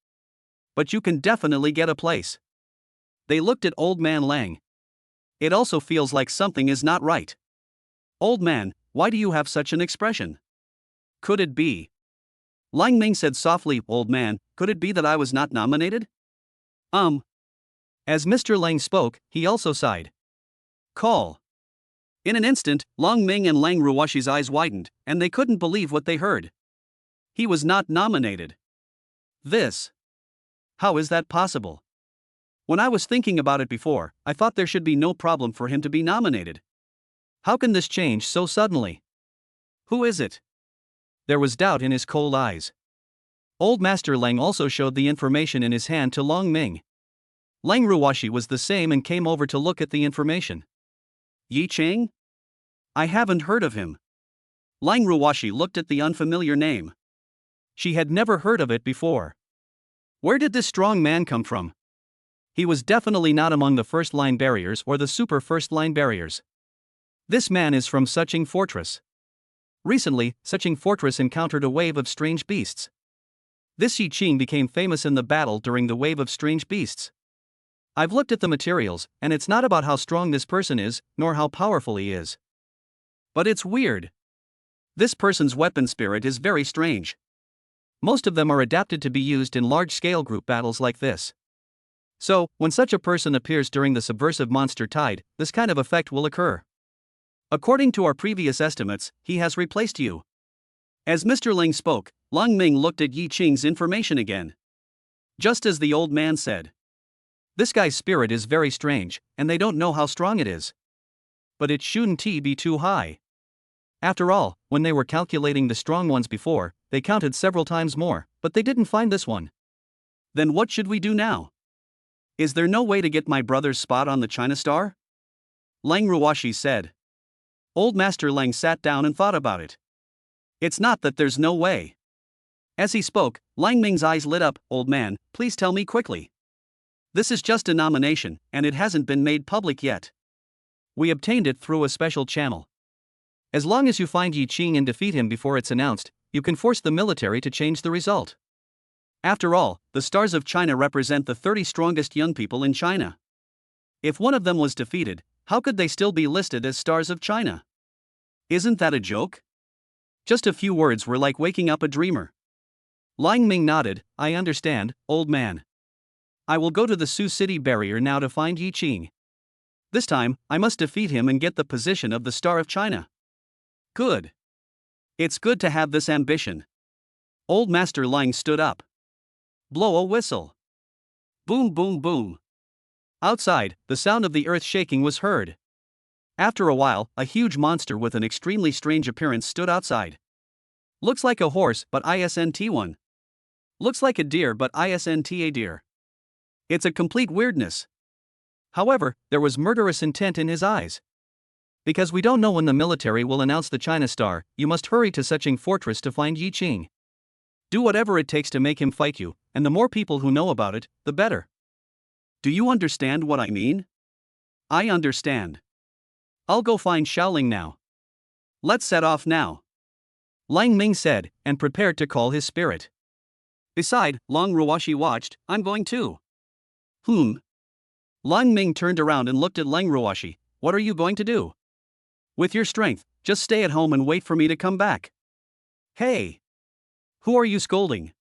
But you can definitely get a place. They looked at Old Man Lang. It also feels like something is not right. Old man, why do you have such an expression? Could it be? Lang Ming said softly, Old man, could it be that I was not nominated? As Mr. Lang spoke, he also sighed. Call. In an instant, Long Ming and Lang Ruoshi's eyes widened, and they couldn't believe what they heard. He was not nominated. This. How is that possible? When I was thinking about it before, I thought there should be no problem for him to be nominated. How can this change so suddenly? Who is it? There was doubt in his cold eyes. Old Master Lang also showed the information in his hand to Long Ming. Lang Ruoshi was the same and came over to look at the information. Yi Qing? I haven't heard of him. Lang Ruoshi looked at the unfamiliar name. She had never heard of it before. Where did this strong man come from? He was definitely not among the first-line barriers or the super first-line barriers. This man is from Suching Fortress. Recently, Suching Fortress encountered a wave of strange beasts. This Yi Qing became famous in the battle during the wave of strange beasts. I've looked at the materials, and it's not about how strong this person is, nor how powerful he is. But it's weird. This person's weapon spirit is very strange. Most of them are adapted to be used in large-scale group battles like this. So, when such a person appears during the subversive monster tide, this kind of effect will occur. According to our previous estimates, he has replaced you. As Mr. Ling spoke, Lang Ming looked at Yi Qing's information again. Just as the old man said. This guy's spirit is very strange, and they don't know how strong it is. But it shouldn't be too high. After all, when they were calculating the strong ones before, they counted several times more, but they didn't find this one. Then what should we do now? Is there no way to get my brother's spot on the China Star? Lang Ruoshi said. Old Master Lang sat down and thought about it. It's not that there's no way. As he spoke, Lang Ming's eyes lit up. Old man, please tell me quickly. This is just a nomination, and it hasn't been made public yet. We obtained it through a special channel. As long as you find Yi Qing and defeat him before it's announced, you can force the military to change the result. After all, the stars of China represent the 30 strongest young people in China. If one of them was defeated, how could they still be listed as stars of China? Isn't that a joke? Just a few words were like waking up a dreamer. Lang Ming nodded. I understand, old man. I will go to the Sioux City barrier now to find Yi Qing. This time, I must defeat him and get the position of the Star of China. Good. It's good to have this ambition. Old Master Lang stood up. Blow a whistle. Boom, boom, boom. Outside, the sound of the earth shaking was heard. After a while, a huge monster with an extremely strange appearance stood outside. Looks like a horse, but isn't one. Looks like a deer, but isn't a deer. It's a complete weirdness. However, there was murderous intent in his eyes. Because we don't know when the military will announce the China Star, you must hurry to Suching Fortress to find Yi Qing. Do whatever it takes to make him fight you, and the more people who know about it, the better. Do you understand what I mean? I understand. I'll go find Xiaoling now. Let's set off now. Lang Ming said, and prepared to call his spirit. Beside, Lang Ruoshi watched. I'm going too. Lang Ming turned around and looked at Lang Ruoshi. What are you going to do? With your strength, just stay at home and wait for me to come back. Hey! Who are you scolding?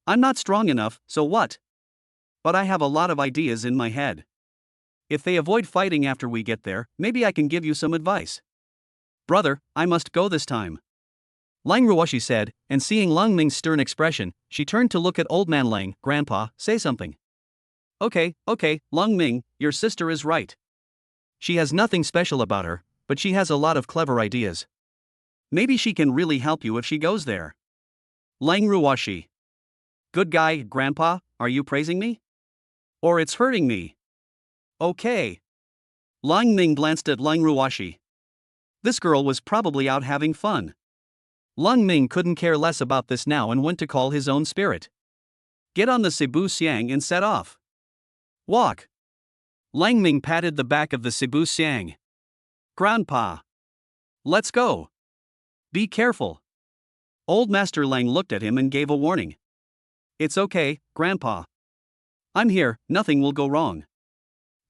I'm not strong enough, so what? But I have a lot of ideas in my head. If they avoid fighting after we get there, maybe I can give you some advice. Brother, I must go this time. Lang Ruoshi said, and seeing Lang Ming's stern expression, she turned to look at Old Man Lang. Grandpa, say something. Okay, Lang Ming, your sister is right. She has nothing special about her, but she has a lot of clever ideas. Maybe she can really help you if she goes there. Lang Ruoshi. Good guy, Grandpa, are you praising me? Or it's hurting me? Okay. Lang Ming glanced at Lang Ruoshi. This girl was probably out having fun. Lang Ming couldn't care less about this now and went to call his own spirit. Get on the Cebu Siang and set off. Walk. Lang Ming patted the back of the Cebu Siang. Grandpa. Let's go. Be careful. Old Master Lang looked at him and gave a warning. It's okay, Grandpa. I'm here, nothing will go wrong.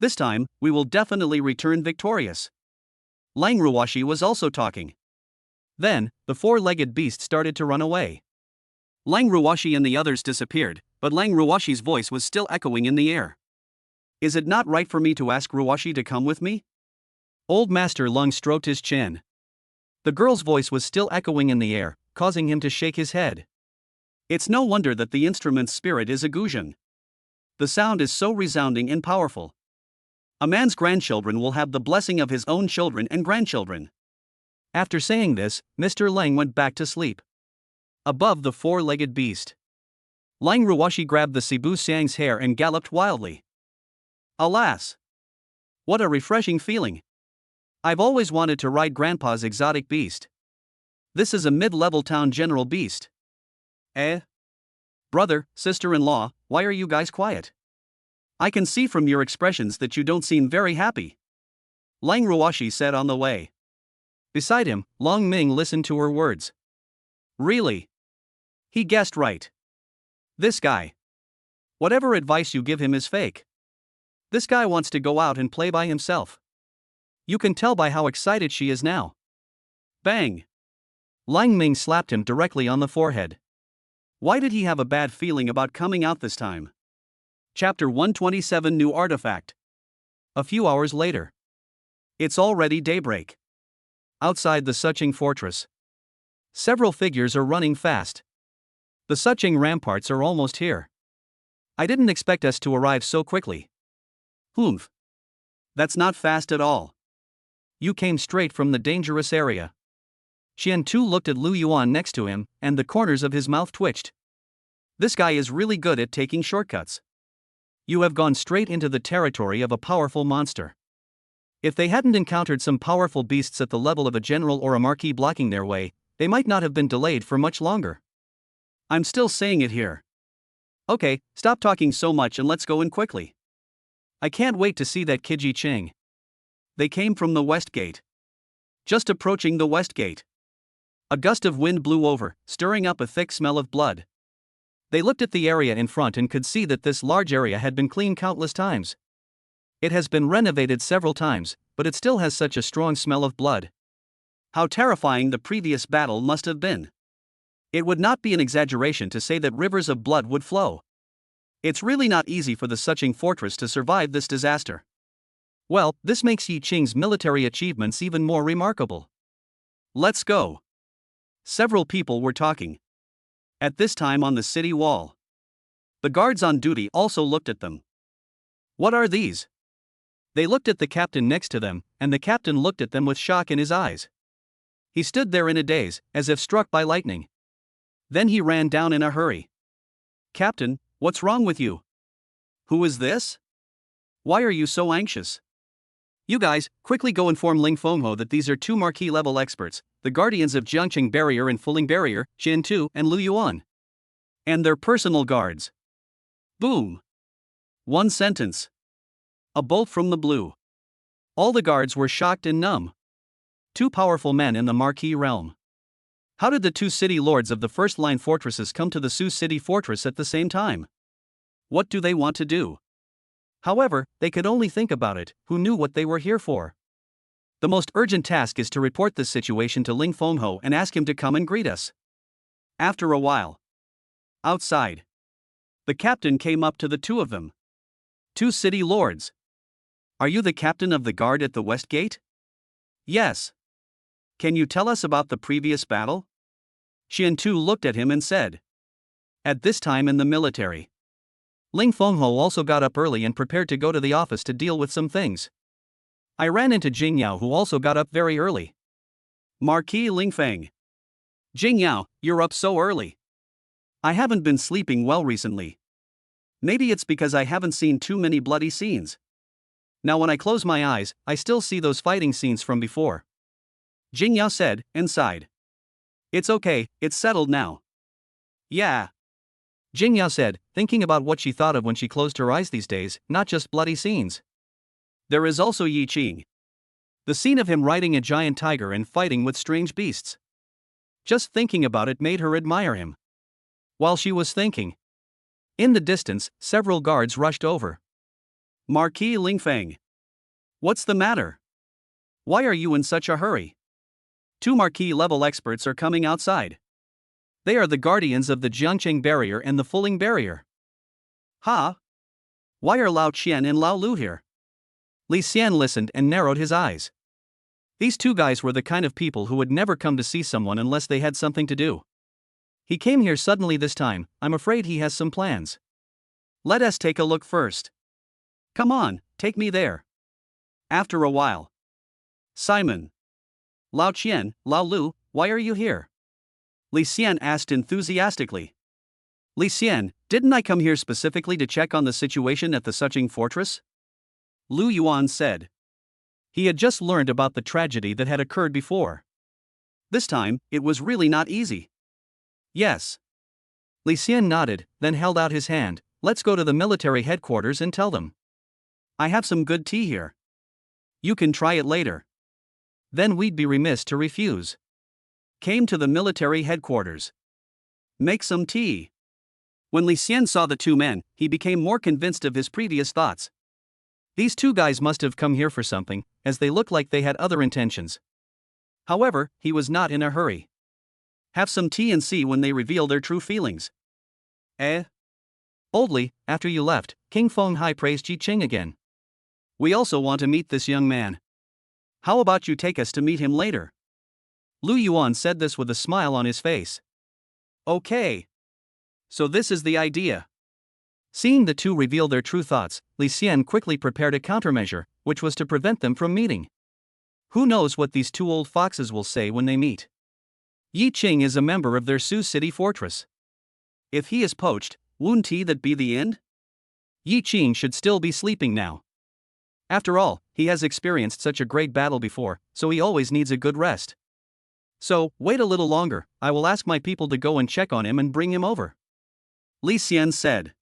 This time, we will definitely return victorious. Lang Ruoshi was also talking. Then, the four-legged beast started to run away. Lang Ruoshi and the others disappeared, but Lang Ruoshi's voice was still echoing in the air. Is it not right for me to ask Ruoshi to come with me? Old Master Lang stroked his chin. The girl's voice was still echoing in the air, causing him to shake his head. It's no wonder that the instrument's spirit is a guzheng. The sound is so resounding and powerful. A man's grandchildren will have the blessing of his own children and grandchildren. After saying this, Mr. Lang went back to sleep. Above the four-legged beast, Lang Ruoshi grabbed the Cebu Siang's hair and galloped wildly. Alas! What a refreshing feeling. I've always wanted to ride Grandpa's exotic beast. This is a mid-level town general beast. Brother, sister-in-law, why are you guys quiet? I can see from your expressions that you don't seem very happy, Lang Ruoshi said on the way. Beside him, Long Ming listened to her words. Really? He guessed right. This guy. Whatever advice you give him is fake. This guy wants to go out and play by himself. You can tell by how excited she is now. Bang! Lang Ming slapped him directly on the forehead. Why did he have a bad feeling about coming out this time? Chapter 127 New Artifact. A few hours later. It's already daybreak. Outside the Suching fortress. Several figures are running fast. The Suching ramparts are almost here. I didn't expect us to arrive so quickly. Humph. That's not fast at all. You came straight from the dangerous area. Qian Tu looked at Lu Yuan next to him, and the corners of his mouth twitched. This guy is really good at taking shortcuts. You have gone straight into the territory of a powerful monster. If they hadn't encountered some powerful beasts at the level of a general or a marquis blocking their way, they might not have been delayed for much longer. I'm still saying it here. Okay, stop talking so much and let's go in quickly. I can't wait to see that Kiji Ching. They came from the west gate. Just approaching the west gate, a gust of wind blew over, stirring up a thick smell of blood. They looked at the area in front and could see that this large area had been cleaned countless times. It has been renovated several times, but it still has such a strong smell of blood. How terrifying the previous battle must have been. It would not be an exaggeration to say that rivers of blood would flow. It's really not easy for the Suching fortress to survive this disaster. Well, this makes Yi Qing's military achievements even more remarkable. Let's go. Several people were talking. At this time on the city wall. The guards on duty also looked at them. What are these? They looked at the captain next to them, and the captain looked at them with shock in his eyes. He stood there in a daze, as if struck by lightning. Then he ran down in a hurry. Captain, what's wrong with you? Who is this? Why are you so anxious? You guys, quickly go inform Ling Fengho that these are two marquis level experts, the guardians of Jiangqing Barrier and Fuling Barrier, Qian Tu and Lu Yuan. And their personal guards. Boom. One sentence. A bolt from the blue. All the guards were shocked and numb. Two powerful men in the marquis realm. How did the two city lords of the first-line fortresses come to the Su City fortress at the same time? What do they want to do? However, they could only think about it, who knew what they were here for. The most urgent task is to report this situation to Ling Fengho and ask him to come and greet us. After a while. Outside. The captain came up to the two of them. Two city lords. Are you the captain of the guard at the west gate? Yes. Can you tell us about the previous battle? Qian Tu looked at him and said. At this time in the military. Ling Fengho also got up early and prepared to go to the office to deal with some things. I ran into Jing Yao, who also got up very early. Marquis Ling Feng. Jing Yao, you're up so early. I haven't been sleeping well recently. Maybe it's because I haven't seen too many bloody scenes. Now when I close my eyes, I still see those fighting scenes from before. Jing Yao said, and sighed. It's okay, it's settled now. Yeah. Jing Yao said, thinking about what she thought of when she closed her eyes these days, not just bloody scenes. There is also Yi Qing. The scene of him riding a giant tiger and fighting with strange beasts. Just thinking about it made her admire him. While she was thinking, in the distance, several guards rushed over. Marquis Ling Feng. What's the matter? Why are you in such a hurry? Two marquis level experts are coming outside. They are the guardians of the Jiangqing Barrier and the Fuling Barrier. Huh? Why are Lao Qian and Lao Lu here? Li Xian listened and narrowed his eyes. These two guys were the kind of people who would never come to see someone unless they had something to do. He came here suddenly this time. I'm afraid he has some plans. Let us take a look first. Come on, take me there. After a while. Simon. Lao Qian, Lao Lu, why are you here? Li Xian asked enthusiastically. Li Xian, didn't I come here specifically to check on the situation at the Suching fortress? Lu Yuan said. He had just learned about the tragedy that had occurred before. This time, it was really not easy. Yes. Li Xian nodded, then held out his hand. Let's go to the military headquarters and tell them. I have some good tea here. You can try it later. Then we'd be remiss to refuse. Came to the military headquarters. Make some tea. When Li Xian saw the two men, he became more convinced of his previous thoughts. These two guys must have come here for something, as they looked like they had other intentions. However, he was not in a hurry. Have some tea and see when they reveal their true feelings. Boldly, after you left, King Feng Hai praised Yi Qing again. We also want to meet this young man. How about you take us to meet him later? Lu Yuan said this with a smile on his face. Okay. So this is the idea. Seeing the two reveal their true thoughts, Li Xian quickly prepared a countermeasure, which was to prevent them from meeting. Who knows what these two old foxes will say when they meet? Yi Qing is a member of their Sioux City fortress. If he is poached, won't that be the end? Yi Qing should still be sleeping now. After all, he has experienced such a great battle before, so he always needs a good rest. So, wait a little longer, I will ask my people to go and check on him and bring him over. Li Xian said.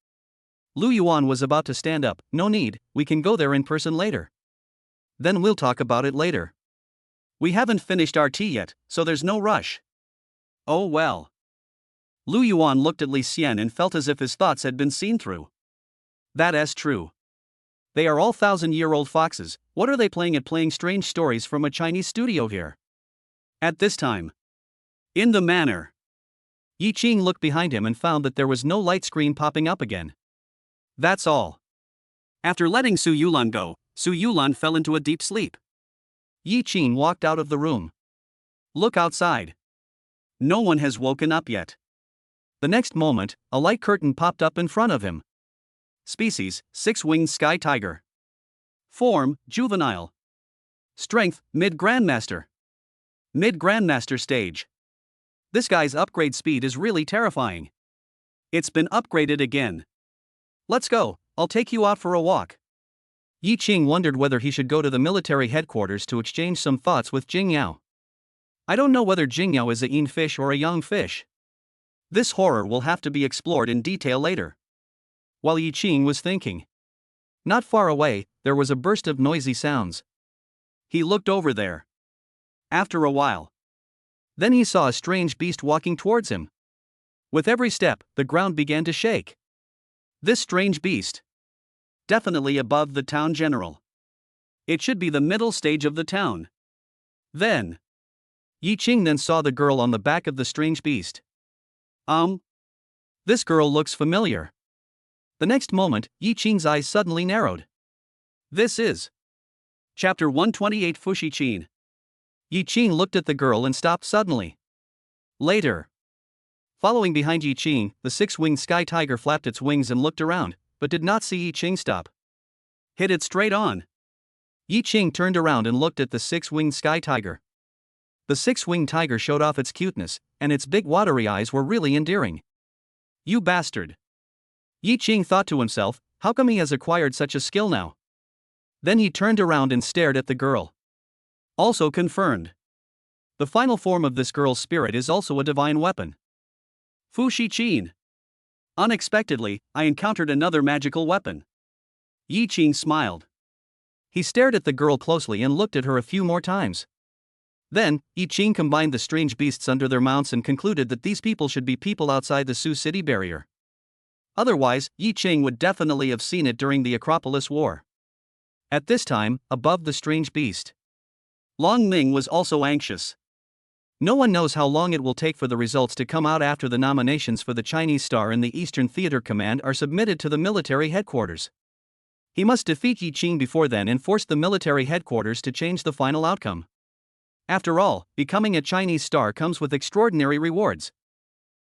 Lu Yuan was about to stand up. No need, we can go there in person later. Then we'll talk about it later. We haven't finished our tea yet, so there's no rush. Oh well. Lu Yuan looked at Li Xian and felt as if his thoughts had been seen through. That's true. They are all 1,000-year-old foxes. What are they playing at playing strange stories from a Chinese studio here? At this time. In the manor. Yi Qing looked behind him and found that there was no light screen popping up again. That's all. After letting Su Yulan go, Su Yulan fell into a deep sleep. Yi Qing walked out of the room. Look outside. No one has woken up yet. The next moment, a light curtain popped up in front of him. Species, 6-winged sky tiger. Form, juvenile. Strength, mid-grandmaster. Mid-grandmaster stage. This guy's upgrade speed is really terrifying. It's been upgraded again. Let's go, I'll take you out for a walk. Yi Qing wondered whether he should go to the military headquarters to exchange some thoughts with Jing Yao. I don't know whether Jing Yao is a yin fish or a young fish. This horror will have to be explored in detail later. While Yi Qing was thinking. Not far away, there was a burst of noisy sounds. He looked over there. After a while. Then he saw a strange beast walking towards him. With every step, the ground began to shake. This strange beast. Definitely above the town general. It should be the middle stage of the town. Then. Yi Qing then saw the girl on the back of the strange beast. This girl looks familiar. The next moment, Yi Qing's eyes suddenly narrowed. This is. Chapter 128 Fushi Qin. Yi Qing looked at the girl and stopped suddenly. Later. Following behind Yi Qing, the 6-winged sky tiger flapped its wings and looked around, but did not see Yi Qing stop. Hit it straight on. Yi Qing turned around and looked at the 6-winged sky tiger. The 6-winged tiger showed off its cuteness, and its big watery eyes were really endearing. You bastard. Yi Qing thought to himself, how come he has acquired such a skill now? Then he turned around and stared at the girl. Also confirmed. The final form of this girl's spirit is also a divine weapon. Fushi Qin. Unexpectedly, I encountered another magical weapon. Yi Qing smiled. He stared at the girl closely and looked at her a few more times. Then, Yi Qing combined the strange beasts under their mounts and concluded that these people should be people outside the Sioux City barrier. Otherwise, Yi Qing would definitely have seen it during the Acropolis War. At this time, above the strange beast. Long Ming was also anxious. No one knows how long it will take for the results to come out after the nominations for the Chinese Star and the Eastern Theater Command are submitted to the military headquarters. He must defeat Yi Qing before then and force the military headquarters to change the final outcome. After all, becoming a Chinese star comes with extraordinary rewards.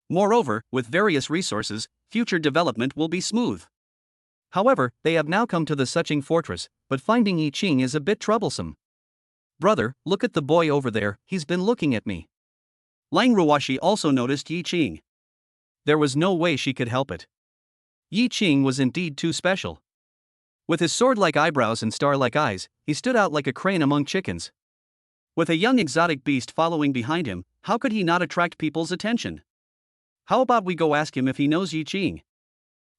Moreover, with various resources, future development will be smooth. However, they have now come to the Suching fortress, but finding Yi Qing is a bit troublesome. Brother, look at the boy over there, he's been looking at me. Lang Ruoshi also noticed Yi Qing. There was no way she could help it. Yi Qing was indeed too special. With his sword-like eyebrows and star-like eyes, he stood out like a crane among chickens. With a young exotic beast following behind him, how could he not attract people's attention? How about we go ask him if he knows Yi Qing?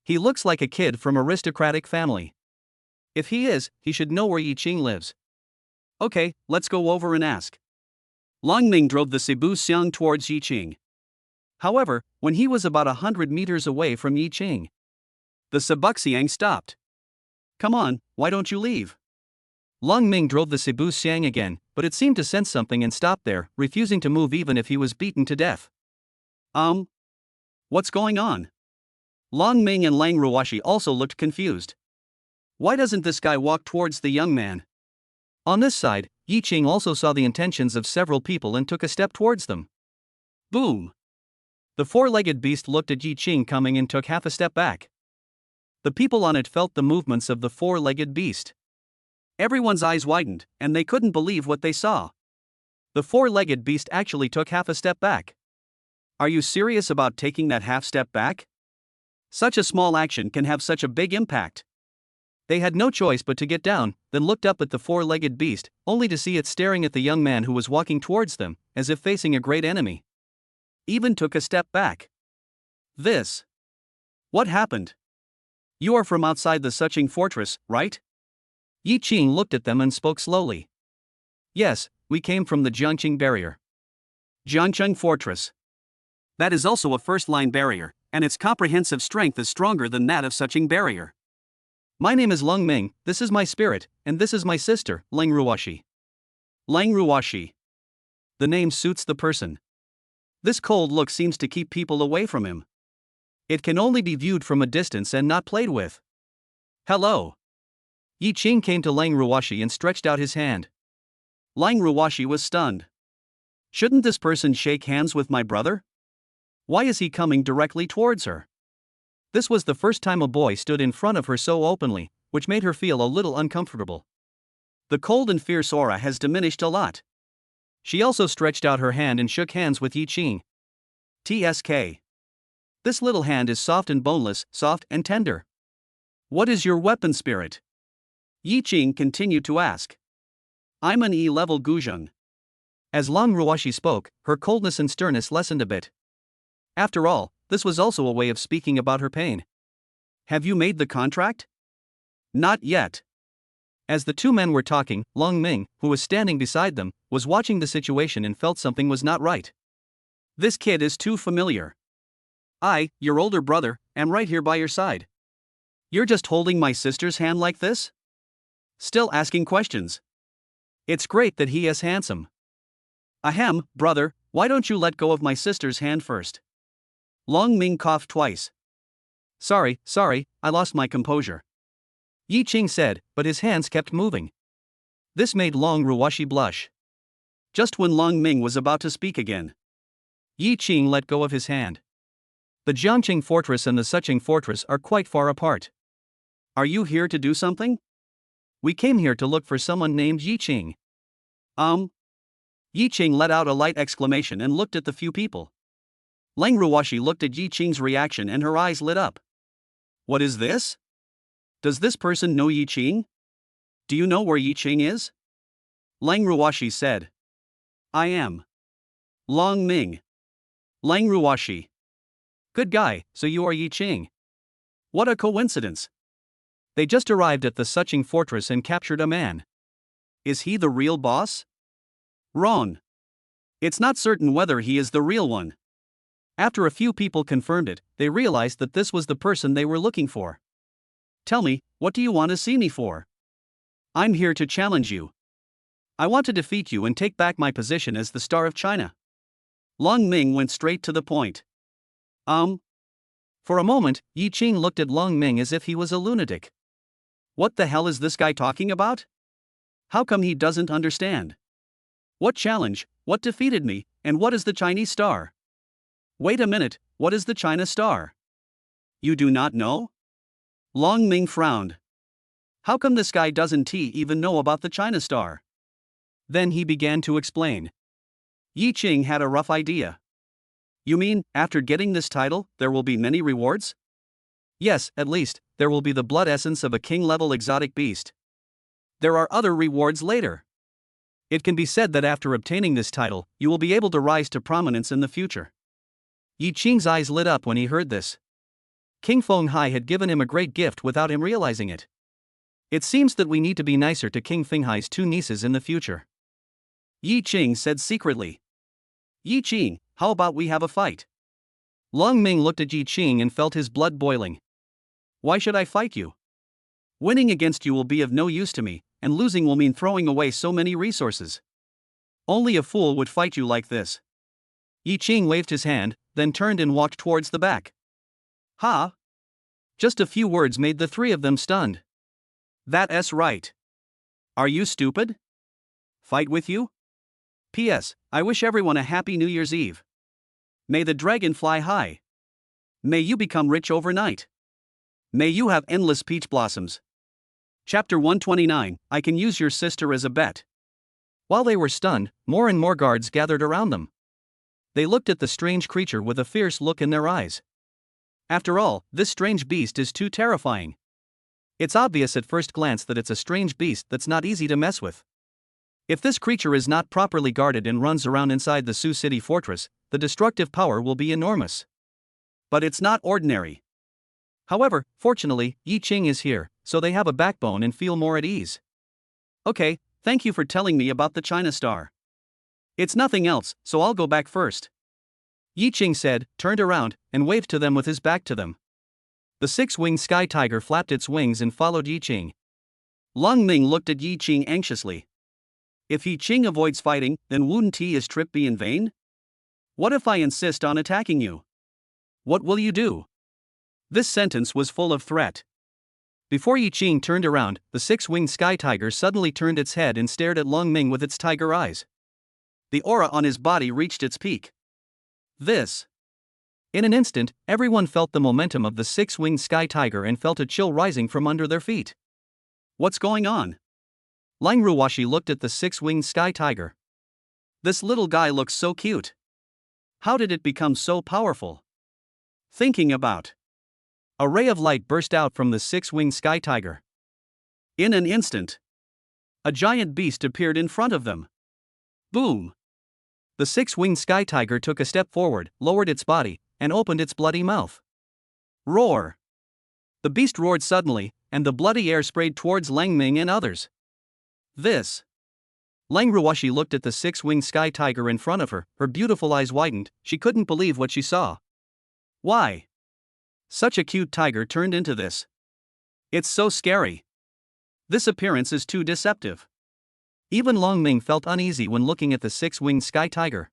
He looks like a kid from aristocratic family. If he is, he should know where Yi Qing lives. Okay, let's go over and ask. Long Ming drove the Cebu Xiang towards Yi Qing. However, when he was about 100 meters away from Yi Qing, the Sebuxiang stopped. Come on, why don't you leave? Long Ming drove the Cebu Xiang again, but it seemed to sense something and stopped there, refusing to move even if he was beaten to death. What's going on? Long Ming and Lang Ruoshi also looked confused. Why doesn't this guy walk towards the young man? On this side, Yi Qing also saw the intentions of several people and took a step towards them. Boom! The four-legged beast looked at Yi Qing coming and took half a step back. The people on it felt the movements of the four-legged beast. Everyone's eyes widened, and they couldn't believe what they saw. The four-legged beast actually took half a step back. Are you serious about taking that half step back? Such a small action can have such a big impact. They had no choice but to get down, then looked up at the four-legged beast, only to see it staring at the young man who was walking towards them, as if facing a great enemy. Even took a step back. What happened? You are from outside the Suching fortress, right? Yi Qing looked at them and spoke slowly. Yes, we came from the Jiangqing barrier. Jiangqing fortress. That is also a first-line barrier, and its comprehensive strength is stronger than that of Suching barrier. My name is Long Ming, this is my spirit, and this is my sister, Lang Ruoshi. Lang Ruoshi. The name suits the person. This cold look seems to keep people away from him. It can only be viewed from a distance and not played with. Hello. Yi Qing came to Lang Ruoshi and stretched out his hand. Lang Ruoshi was stunned. Shouldn't this person shake hands with my brother? Why is he coming directly towards her? This was the first time a boy stood in front of her so openly, which made her feel a little uncomfortable. The cold and fierce aura has diminished a lot. She also stretched out her hand and shook hands with Yi Qing. TSK. This little hand is soft and boneless, soft and tender. What is your weapon spirit? Yi Qing continued to ask. I'm an E-level Guzheng. As Lang Ruoshi spoke, her coldness and sternness lessened a bit. After all, this was also a way of speaking about her pain. Have you made the contract? Not yet. As the two men were talking, Long Ming, who was standing beside them, was watching the situation and felt something was not right. This kid is too familiar. I, your older brother, am right here by your side. You're just holding my sister's hand like this? Still asking questions. It's great that he is handsome. Ahem, brother, why don't you let go of my sister's hand first? Long Ming coughed twice. Sorry, I lost my composure. Yi Qing said, but his hands kept moving. This made Lang Ruoshi blush. Just when Long Ming was about to speak again, Yi Qing let go of his hand. The Jiangqing fortress and the Suching fortress are quite far apart. Are you here to do something? We came here to look for someone named Yi Qing. Yi Qing let out a light exclamation and looked at the few people. Lang Ruoshi looked at Yi Qing's reaction and her eyes lit up. What is this? Does this person know Yi Qing? Do you know where Yi Qing is? Lang Ruoshi said. I am. Long Ming. Lang Ruoshi. Good guy, so you are Yi Qing. What a coincidence. They just arrived at the Suching fortress and captured a man. Is he the real boss? Wrong. It's not certain whether he is the real one. After a few people confirmed it, they realized that this was the person they were looking for. Tell me, what do you want to see me for? I'm here to challenge you. I want to defeat you and take back my position as the Star of China. Long Ming went straight to the point. For a moment, Yi Qing looked at Long Ming as if he was a lunatic. What the hell is this guy talking about? How come he doesn't understand? What challenge, what defeated me, and what is the Chinese star? Wait a minute, what is the China star? You do not know? Long Ming frowned. How come this guy doesn't even know about the China star? Then he began to explain. Yi Qing had a rough idea. You mean, after getting this title, there will be many rewards? Yes, at least, there will be the blood essence of a king-level exotic beast. There are other rewards later. It can be said that after obtaining this title, you will be able to rise to prominence in the future. Yi Qing's eyes lit up when he heard this. King Feng Hai had given him a great gift without him realizing it. It seems that we need to be nicer to King Feng Hai's two nieces in the future. Yi Qing said secretly. Yi Qing, how about we have a fight? Long Ming looked at Yi Qing and felt his blood boiling. Why should I fight you? Winning against you will be of no use to me, and losing will mean throwing away so many resources. Only a fool would fight you like this. Yi Qing waved his hand, then turned and walked towards the back. Ha! Just a few words made the three of them stunned. That's right. Are you stupid? Fight with you? P.S. I wish everyone a happy New Year's Eve. May the dragon fly high. May you become rich overnight. May you have endless peach blossoms. Chapter 129, I can use your sister as a bet. While they were stunned, more and more guards gathered around them. They looked at the strange creature with a fierce look in their eyes. After all, this strange beast is too terrifying. It's obvious at first glance that it's a strange beast that's not easy to mess with. If this creature is not properly guarded and runs around inside the Sioux City fortress, the destructive power will be enormous. But it's not ordinary. However, fortunately, Yi Qing is here, so they have a backbone and feel more at ease. Okay, thank you for telling me about the China Star. It's nothing else, so I'll go back first. Yi Qing said, turned around, and waved to them with his back to them. The six-winged sky tiger flapped its wings and followed Yi Qing. Long Ming looked at Yi Qing anxiously. If Yi Qing avoids fighting, then wouldn't his trip be in vain? What if I insist on attacking you? What will you do? This sentence was full of threat. Before Yi Qing turned around, the six-winged sky tiger suddenly turned its head and stared at Long Ming with its tiger eyes. The aura on his body reached its peak. In an instant, everyone felt the momentum of the six-winged sky tiger and felt a chill rising from under their feet. What's going on? Lang Ruwashi looked at the six-winged sky tiger. This little guy looks so cute. How did it become so powerful? Thinking about. A ray of light burst out from the six-winged sky tiger. In an instant, a giant beast appeared in front of them. Boom! The six-winged sky tiger took a step forward, lowered its body, and opened its bloody mouth. Roar! The beast roared suddenly, and the bloody air sprayed towards Lang Ming and others. Lang Ruwashi looked at the six-winged sky tiger in front of her, her beautiful eyes widened, she couldn't believe what she saw. Why? Such a cute tiger turned into this. It's so scary. This appearance is too deceptive. Even Long Ming felt uneasy when looking at the six-winged sky tiger.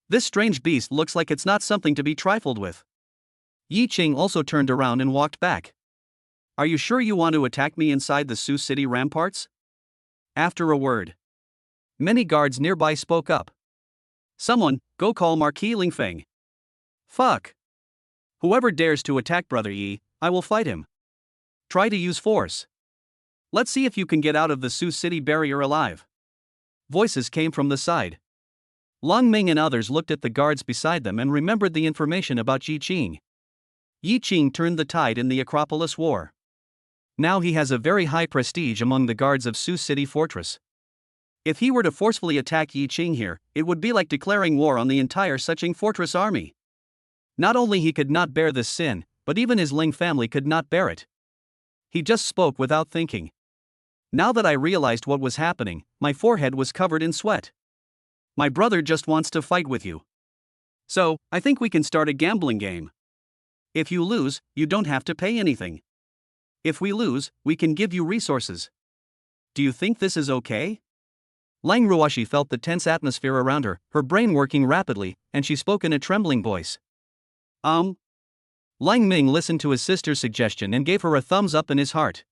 This strange beast looks like it's not something to be trifled with. Yi Qing also turned around and walked back. Are you sure you want to attack me inside the Sioux City ramparts? After a word, many guards nearby spoke up. Someone, go call Marquis Lingfeng. Fuck. Whoever dares to attack Brother Yi, I will fight him. Try to use force. Let's see if you can get out of the Sioux City barrier alive. Voices came from the side. Long Ming and others looked at the guards beside them and remembered the information about Yi Qing. Yi Qing turned the tide in the Acropolis War. Now he has a very high prestige among the guards of Sioux City Fortress. If he were to forcefully attack Yi Qing here, it would be like declaring war on the entire Suching Fortress army. Not only he could not bear this sin, but even his Ling family could not bear it. He just spoke without thinking. Now that I realized what was happening, my forehead was covered in sweat. My brother just wants to fight with you. So, I think we can start a gambling game. If you lose, you don't have to pay anything. If we lose, we can give you resources. Do you think this is okay? Lang Ruwashi felt the tense atmosphere around her, her brain working rapidly, and she spoke in a trembling voice. Lang Ming listened to his sister's suggestion and gave her a thumbs up in his heart.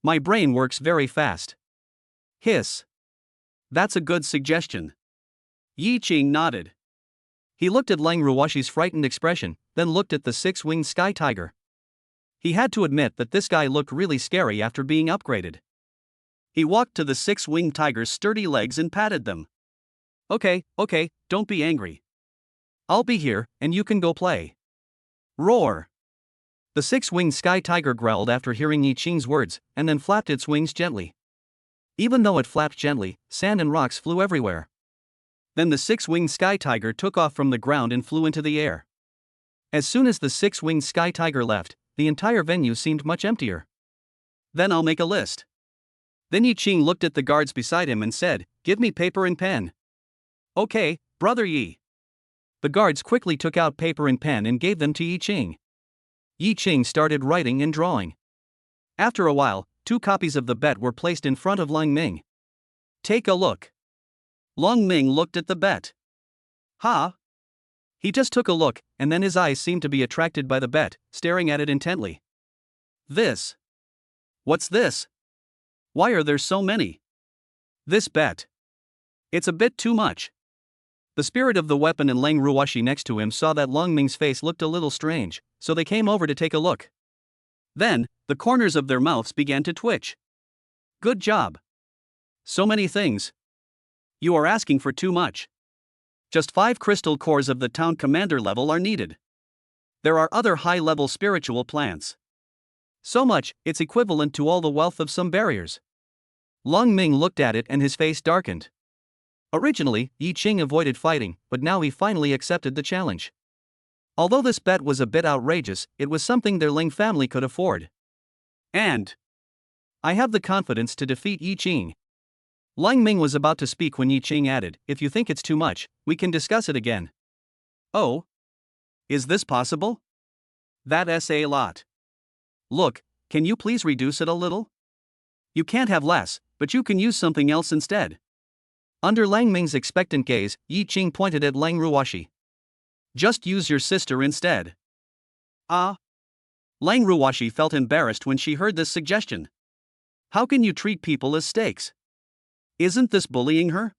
My brain works very fast. Hiss. That's a good suggestion. Yi Qing nodded. He looked at Lang Ruwashi's frightened expression, then looked at the six-winged sky tiger. He had to admit that this guy looked really scary after being upgraded. He walked to the six-winged tiger's sturdy legs and patted them. Okay, don't be angry. I'll be here, and you can go play. Roar! The six-winged sky tiger growled after hearing Yi Qing's words, and then flapped its wings gently. Even though it flapped gently, sand and rocks flew everywhere. Then the six-winged sky tiger took off from the ground and flew into the air. As soon as the six-winged sky tiger left, the entire venue seemed much emptier. Then I'll make a list. Then Yi Ching looked at the guards beside him and said, "Give me paper and pen." Okay, Brother Yi. The guards quickly took out paper and pen and gave them to Yi Ching. Yi Ching started writing and drawing. After a while, 2 copies of the bet were placed in front of Lang Ming. Take a look. Lang Ming looked at the bet. Huh? He just took a look, and then his eyes seemed to be attracted by the bet, staring at it intently. This. What's this? Why are there so many? This bet. It's a bit too much. The spirit of the weapon and Lang Ruoshi next to him saw that Lang Ming's face looked a little strange, so they came over to take a look. Then, the corners of their mouths began to twitch. Good job. So many things. You are asking for too much. Just 5 crystal cores of the town commander level are needed. There are other high-level spiritual plants. So much, it's equivalent to all the wealth of some barriers. Lang Ming looked at it and his face darkened. Originally, Yi Ching avoided fighting, but now he finally accepted the challenge. Although this bet was a bit outrageous, it was something their Ling family could afford. And I have the confidence to defeat Yi Ching. Lang Ming was about to speak when Yi Ching added, "If you think it's too much, we can discuss it again." Oh? Is this possible? That's a lot. Look, can you please reduce it a little? You can't have less, but you can use something else instead. Under Lang Ming's expectant gaze, Yi Ching pointed at Lang Ruoshi. Just use your sister instead. Lang Ruoshi felt embarrassed when she heard this suggestion. How can you treat people as stakes? Isn't this bullying her?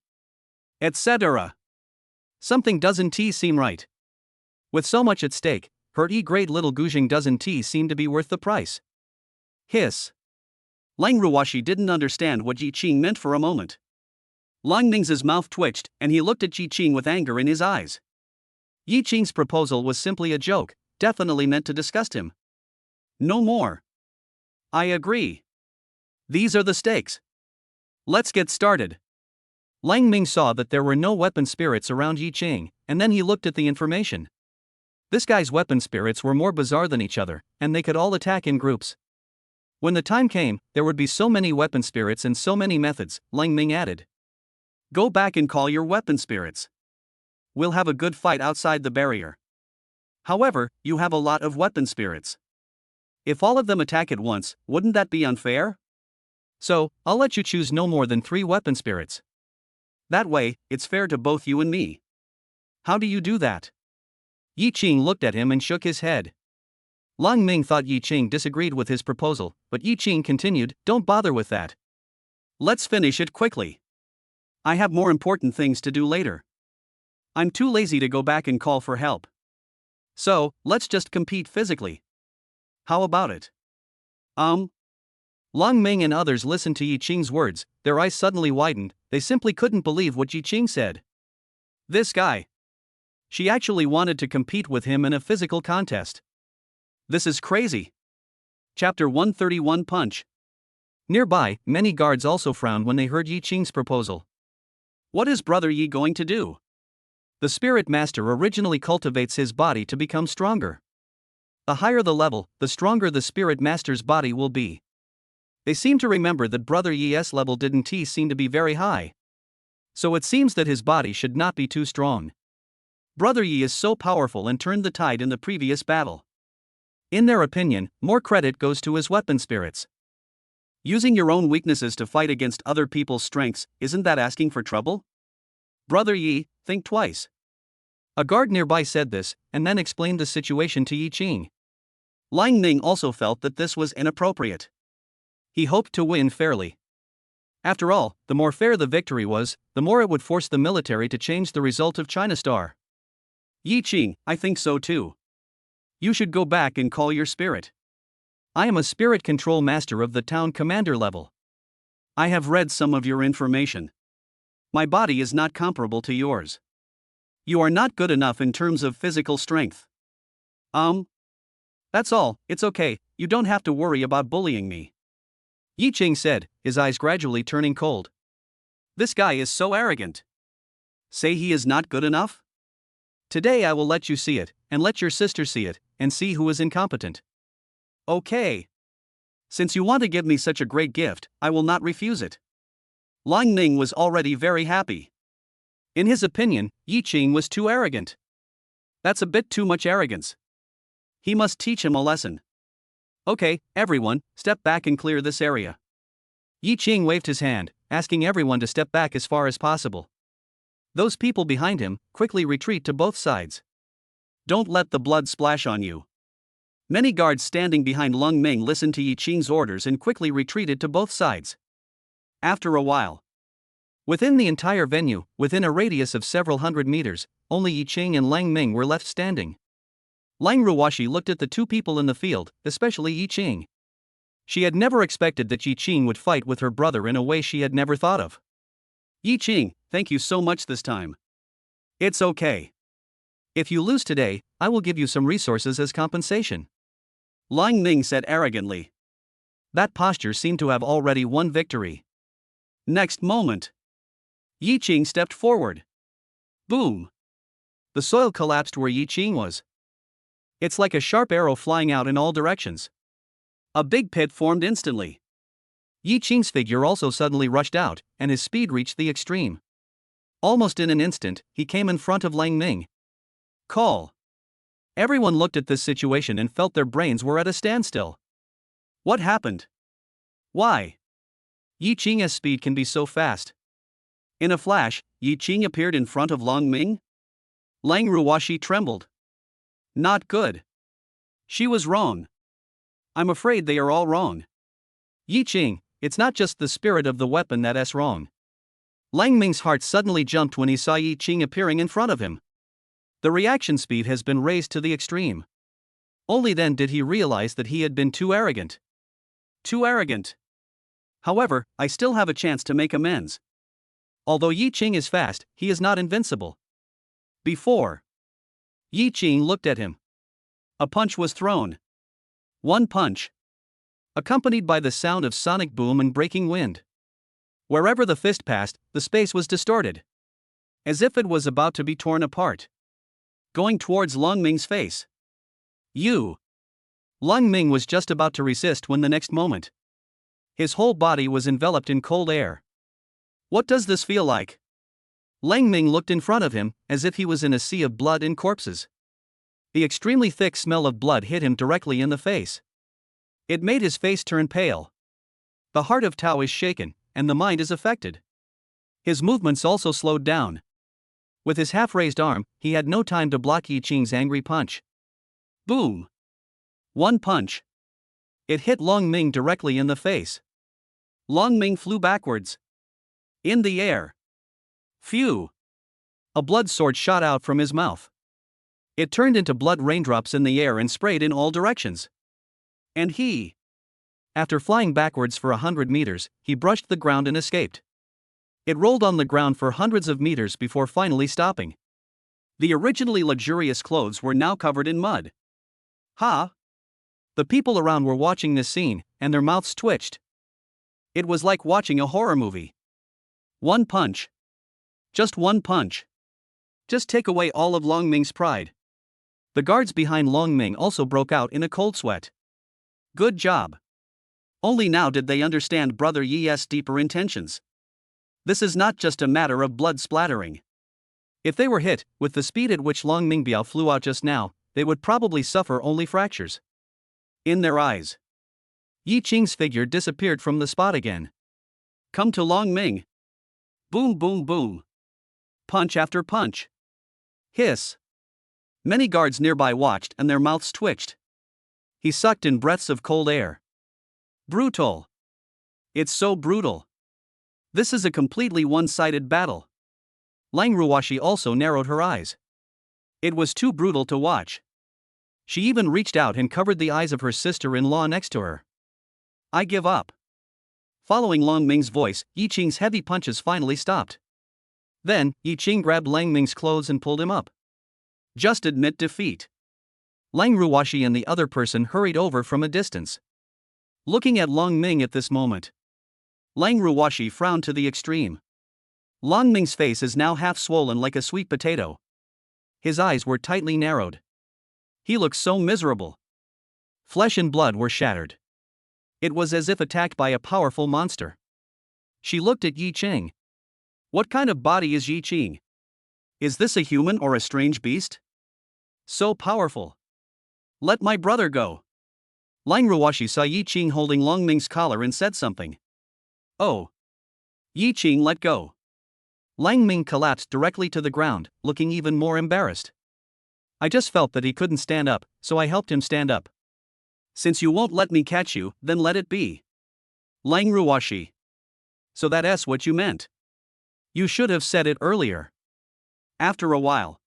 Etc. Something doesn't seem right. With so much at stake, her great little Guzheng doesn't seem to be worth the price. Hiss. Lang Ruoshi didn't understand what Yi Ching meant for a moment. Lang Ming's mouth twitched, and he looked at Yi Ching with anger in his eyes. Yi Ching's proposal was simply a joke, definitely meant to disgust him. No more. I agree. These are the stakes. Let's get started. Lang Ming saw that there were no weapon spirits around Yi Ching, and then he looked at the information. This guy's weapon spirits were more bizarre than each other, and they could all attack in groups. When the time came, there would be so many weapon spirits and so many methods, Lang Ming added. Go back and call your weapon spirits. We'll have a good fight outside the barrier. However, you have a lot of weapon spirits. If all of them attack at once, wouldn't that be unfair? So, I'll let you choose no more than 3 weapon spirits. That way, it's fair to both you and me. How do you do that? Yi Ching looked at him and shook his head. Lang Ming thought Yi Ching disagreed with his proposal, but Yi Ching continued, "Don't bother with that. Let's finish it quickly. I have more important things to do later. I'm too lazy to go back and call for help. So, let's just compete physically. How about it?" Lang Ming and others listened to Yi Ching's words, their eyes suddenly widened, they simply couldn't believe what Yi Ching said. This guy. She actually wanted to compete with him in a physical contest. This is crazy. Chapter 131 Punch. Nearby, many guards also frowned when they heard Yi Ching's proposal. What is Brother Yi going to do? The Spirit Master originally cultivates his body to become stronger. The higher the level, the stronger the Spirit Master's body will be. They seem to remember that Brother Yi's level didn't seem to be very high. So it seems that his body should not be too strong. Brother Yi is so powerful and turned the tide in the previous battle. In their opinion, more credit goes to his weapon spirits. Using your own weaknesses to fight against other people's strengths, isn't that asking for trouble? Brother Yi, think twice. A guard nearby said this, and then explained the situation to Yi Ching. Lang Ming also felt that this was inappropriate. He hoped to win fairly. After all, the more fair the victory was, the more it would force the military to change the result of China Star. Yi Ching, I think so too. You should go back and call your spirit. I am a spirit control master of the town commander level. I have read some of your information. My body is not comparable to yours. You are not good enough in terms of physical strength. That's all, it's okay, you don't have to worry about bullying me. Yi Ching said, his eyes gradually turning cold. This guy is so arrogant. Say he is not good enough? Today I will let you see it, and let your sister see it, and see who is incompetent. Okay. Since you want to give me such a great gift, I will not refuse it. Lang Ning was already very happy. In his opinion, Yi Qing was too arrogant. That's a bit too much arrogance. He must teach him a lesson. Okay, everyone, step back and clear this area. Yi Qing waved his hand, asking everyone to step back as far as possible. Those people behind him quickly retreat to both sides. Don't let the blood splash on you. Many guards standing behind Lang Ming listened to Yi Qing's orders and quickly retreated to both sides. After a while, within the entire venue, within a radius of several hundred meters, only Yi Qing and Lang Ming were left standing. Lang Ruoshi looked at the two people in the field, especially Yi Qing. She had never expected that Yi Qing would fight with her brother in a way she had never thought of. Yi Qing, thank you so much this time. It's okay. If you lose today, I will give you some resources as compensation. Lang Ming said arrogantly. That posture seemed to have already won victory. Next moment, Yi Qing stepped forward. Boom! The soil collapsed where Yi Qing was. It's like a sharp arrow flying out in all directions. A big pit formed instantly. Yi Qing's figure also suddenly rushed out, and his speed reached the extreme. Almost in an instant, he came in front of Lang Ming. Call. Everyone looked at this situation and felt their brains were at a standstill. What happened? Why? Yi Qing's speed can be so fast. In a flash, Yi Qing appeared in front of Lang Ming. Lang Ruoshi trembled. Not good. She was wrong. I'm afraid they are all wrong. Yi Qing, it's not just the spirit of the weapon that's wrong. Lang Ming's heart suddenly jumped when he saw Yi Qing appearing in front of him. The reaction speed has been raised to the extreme. Only then did he realize that he had been too arrogant. Too arrogant. However, I still have a chance to make amends. Although Yi Qing is fast, he is not invincible. Before Yi Qing looked at him, a punch was thrown. One punch, accompanied by the sound of sonic boom and breaking wind. Wherever the fist passed, the space was distorted, as if it was about to be torn apart. Going towards Lang Ming's face. You! Lang Ming was just about to resist when the next moment, his whole body was enveloped in cold air. What does this feel like? Lang Ming looked in front of him, as if he was in a sea of blood and corpses. The extremely thick smell of blood hit him directly in the face. It made his face turn pale. The heart of Tao is shaken, and the mind is affected. His movements also slowed down. With his half-raised arm, he had no time to block Yi Qing's angry punch. Boom! One punch. It hit Lang Ming directly in the face. Lang Ming flew backwards. In the air. Phew! A blood sword shot out from his mouth. It turned into blood raindrops in the air and sprayed in all directions. And he, after flying backwards for 100 meters, he brushed the ground and escaped. It rolled on the ground for hundreds of meters before finally stopping. The originally luxurious clothes were now covered in mud. Ha! The people around were watching this scene, and their mouths twitched. It was like watching a horror movie. One punch. Just one punch. Just take away all of Lang Ming's pride. The guards behind Lang Ming also broke out in a cold sweat. Good job. Only now did they understand Brother Yi's deeper intentions. This is not just a matter of blood splattering. If they were hit, with the speed at which Lang Mingbiao flew out just now, they would probably suffer only fractures. In their eyes, Yi Qing's figure disappeared from the spot again. Come to Lang Ming. Boom, boom, boom. Punch after punch. Hiss. Many guards nearby watched and their mouths twitched. He sucked in breaths of cold air. Brutal. It's so brutal. This is a completely one-sided battle. Lang Ruoshi also narrowed her eyes. It was too brutal to watch. She even reached out and covered the eyes of her sister-in-law next to her. I give up. Following Lang Ming's voice, Yi Qing's heavy punches finally stopped. Then, Yi Qing grabbed Lang Ming's clothes and pulled him up. Just admit defeat. Lang Ruoshi and the other person hurried over from a distance. Looking at Lang Ming at this moment, Lang Ruoshi frowned to the extreme. Lang Ming's face is now half swollen like a sweet potato. His eyes were tightly narrowed. He looked so miserable. Flesh and blood were shattered. It was as if attacked by a powerful monster. She looked at Yi Qing. What kind of body is Yi Qing? Is this a human or a strange beast? So powerful. Let my brother go. Lang Ruoshi saw Yi Qing holding Long Ming's collar and said something. Oh. Yi Qing let go. Lang Ming collapsed directly to the ground, looking even more embarrassed. I just felt that he couldn't stand up, so I helped him stand up. Since you won't let me catch you, then let it be. Lang Ruoshi. So that's what you meant. You should have said it earlier. After a while,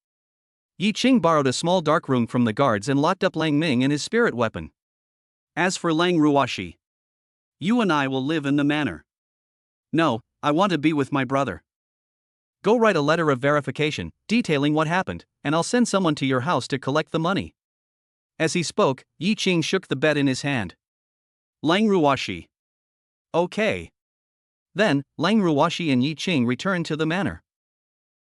Yi Qing borrowed a small dark room from the guards and locked up Lang Ming and his spirit weapon. As for Lang Ruoshi, you and I will live in the manor. No, I want to be with my brother. Go write a letter of verification, detailing what happened, and I'll send someone to your house to collect the money. As he spoke, Yi Qing shook the bed in his hand. Lang Ruoshi. Okay. Then, Lang Ruoshi and Yi Qing returned to the manor.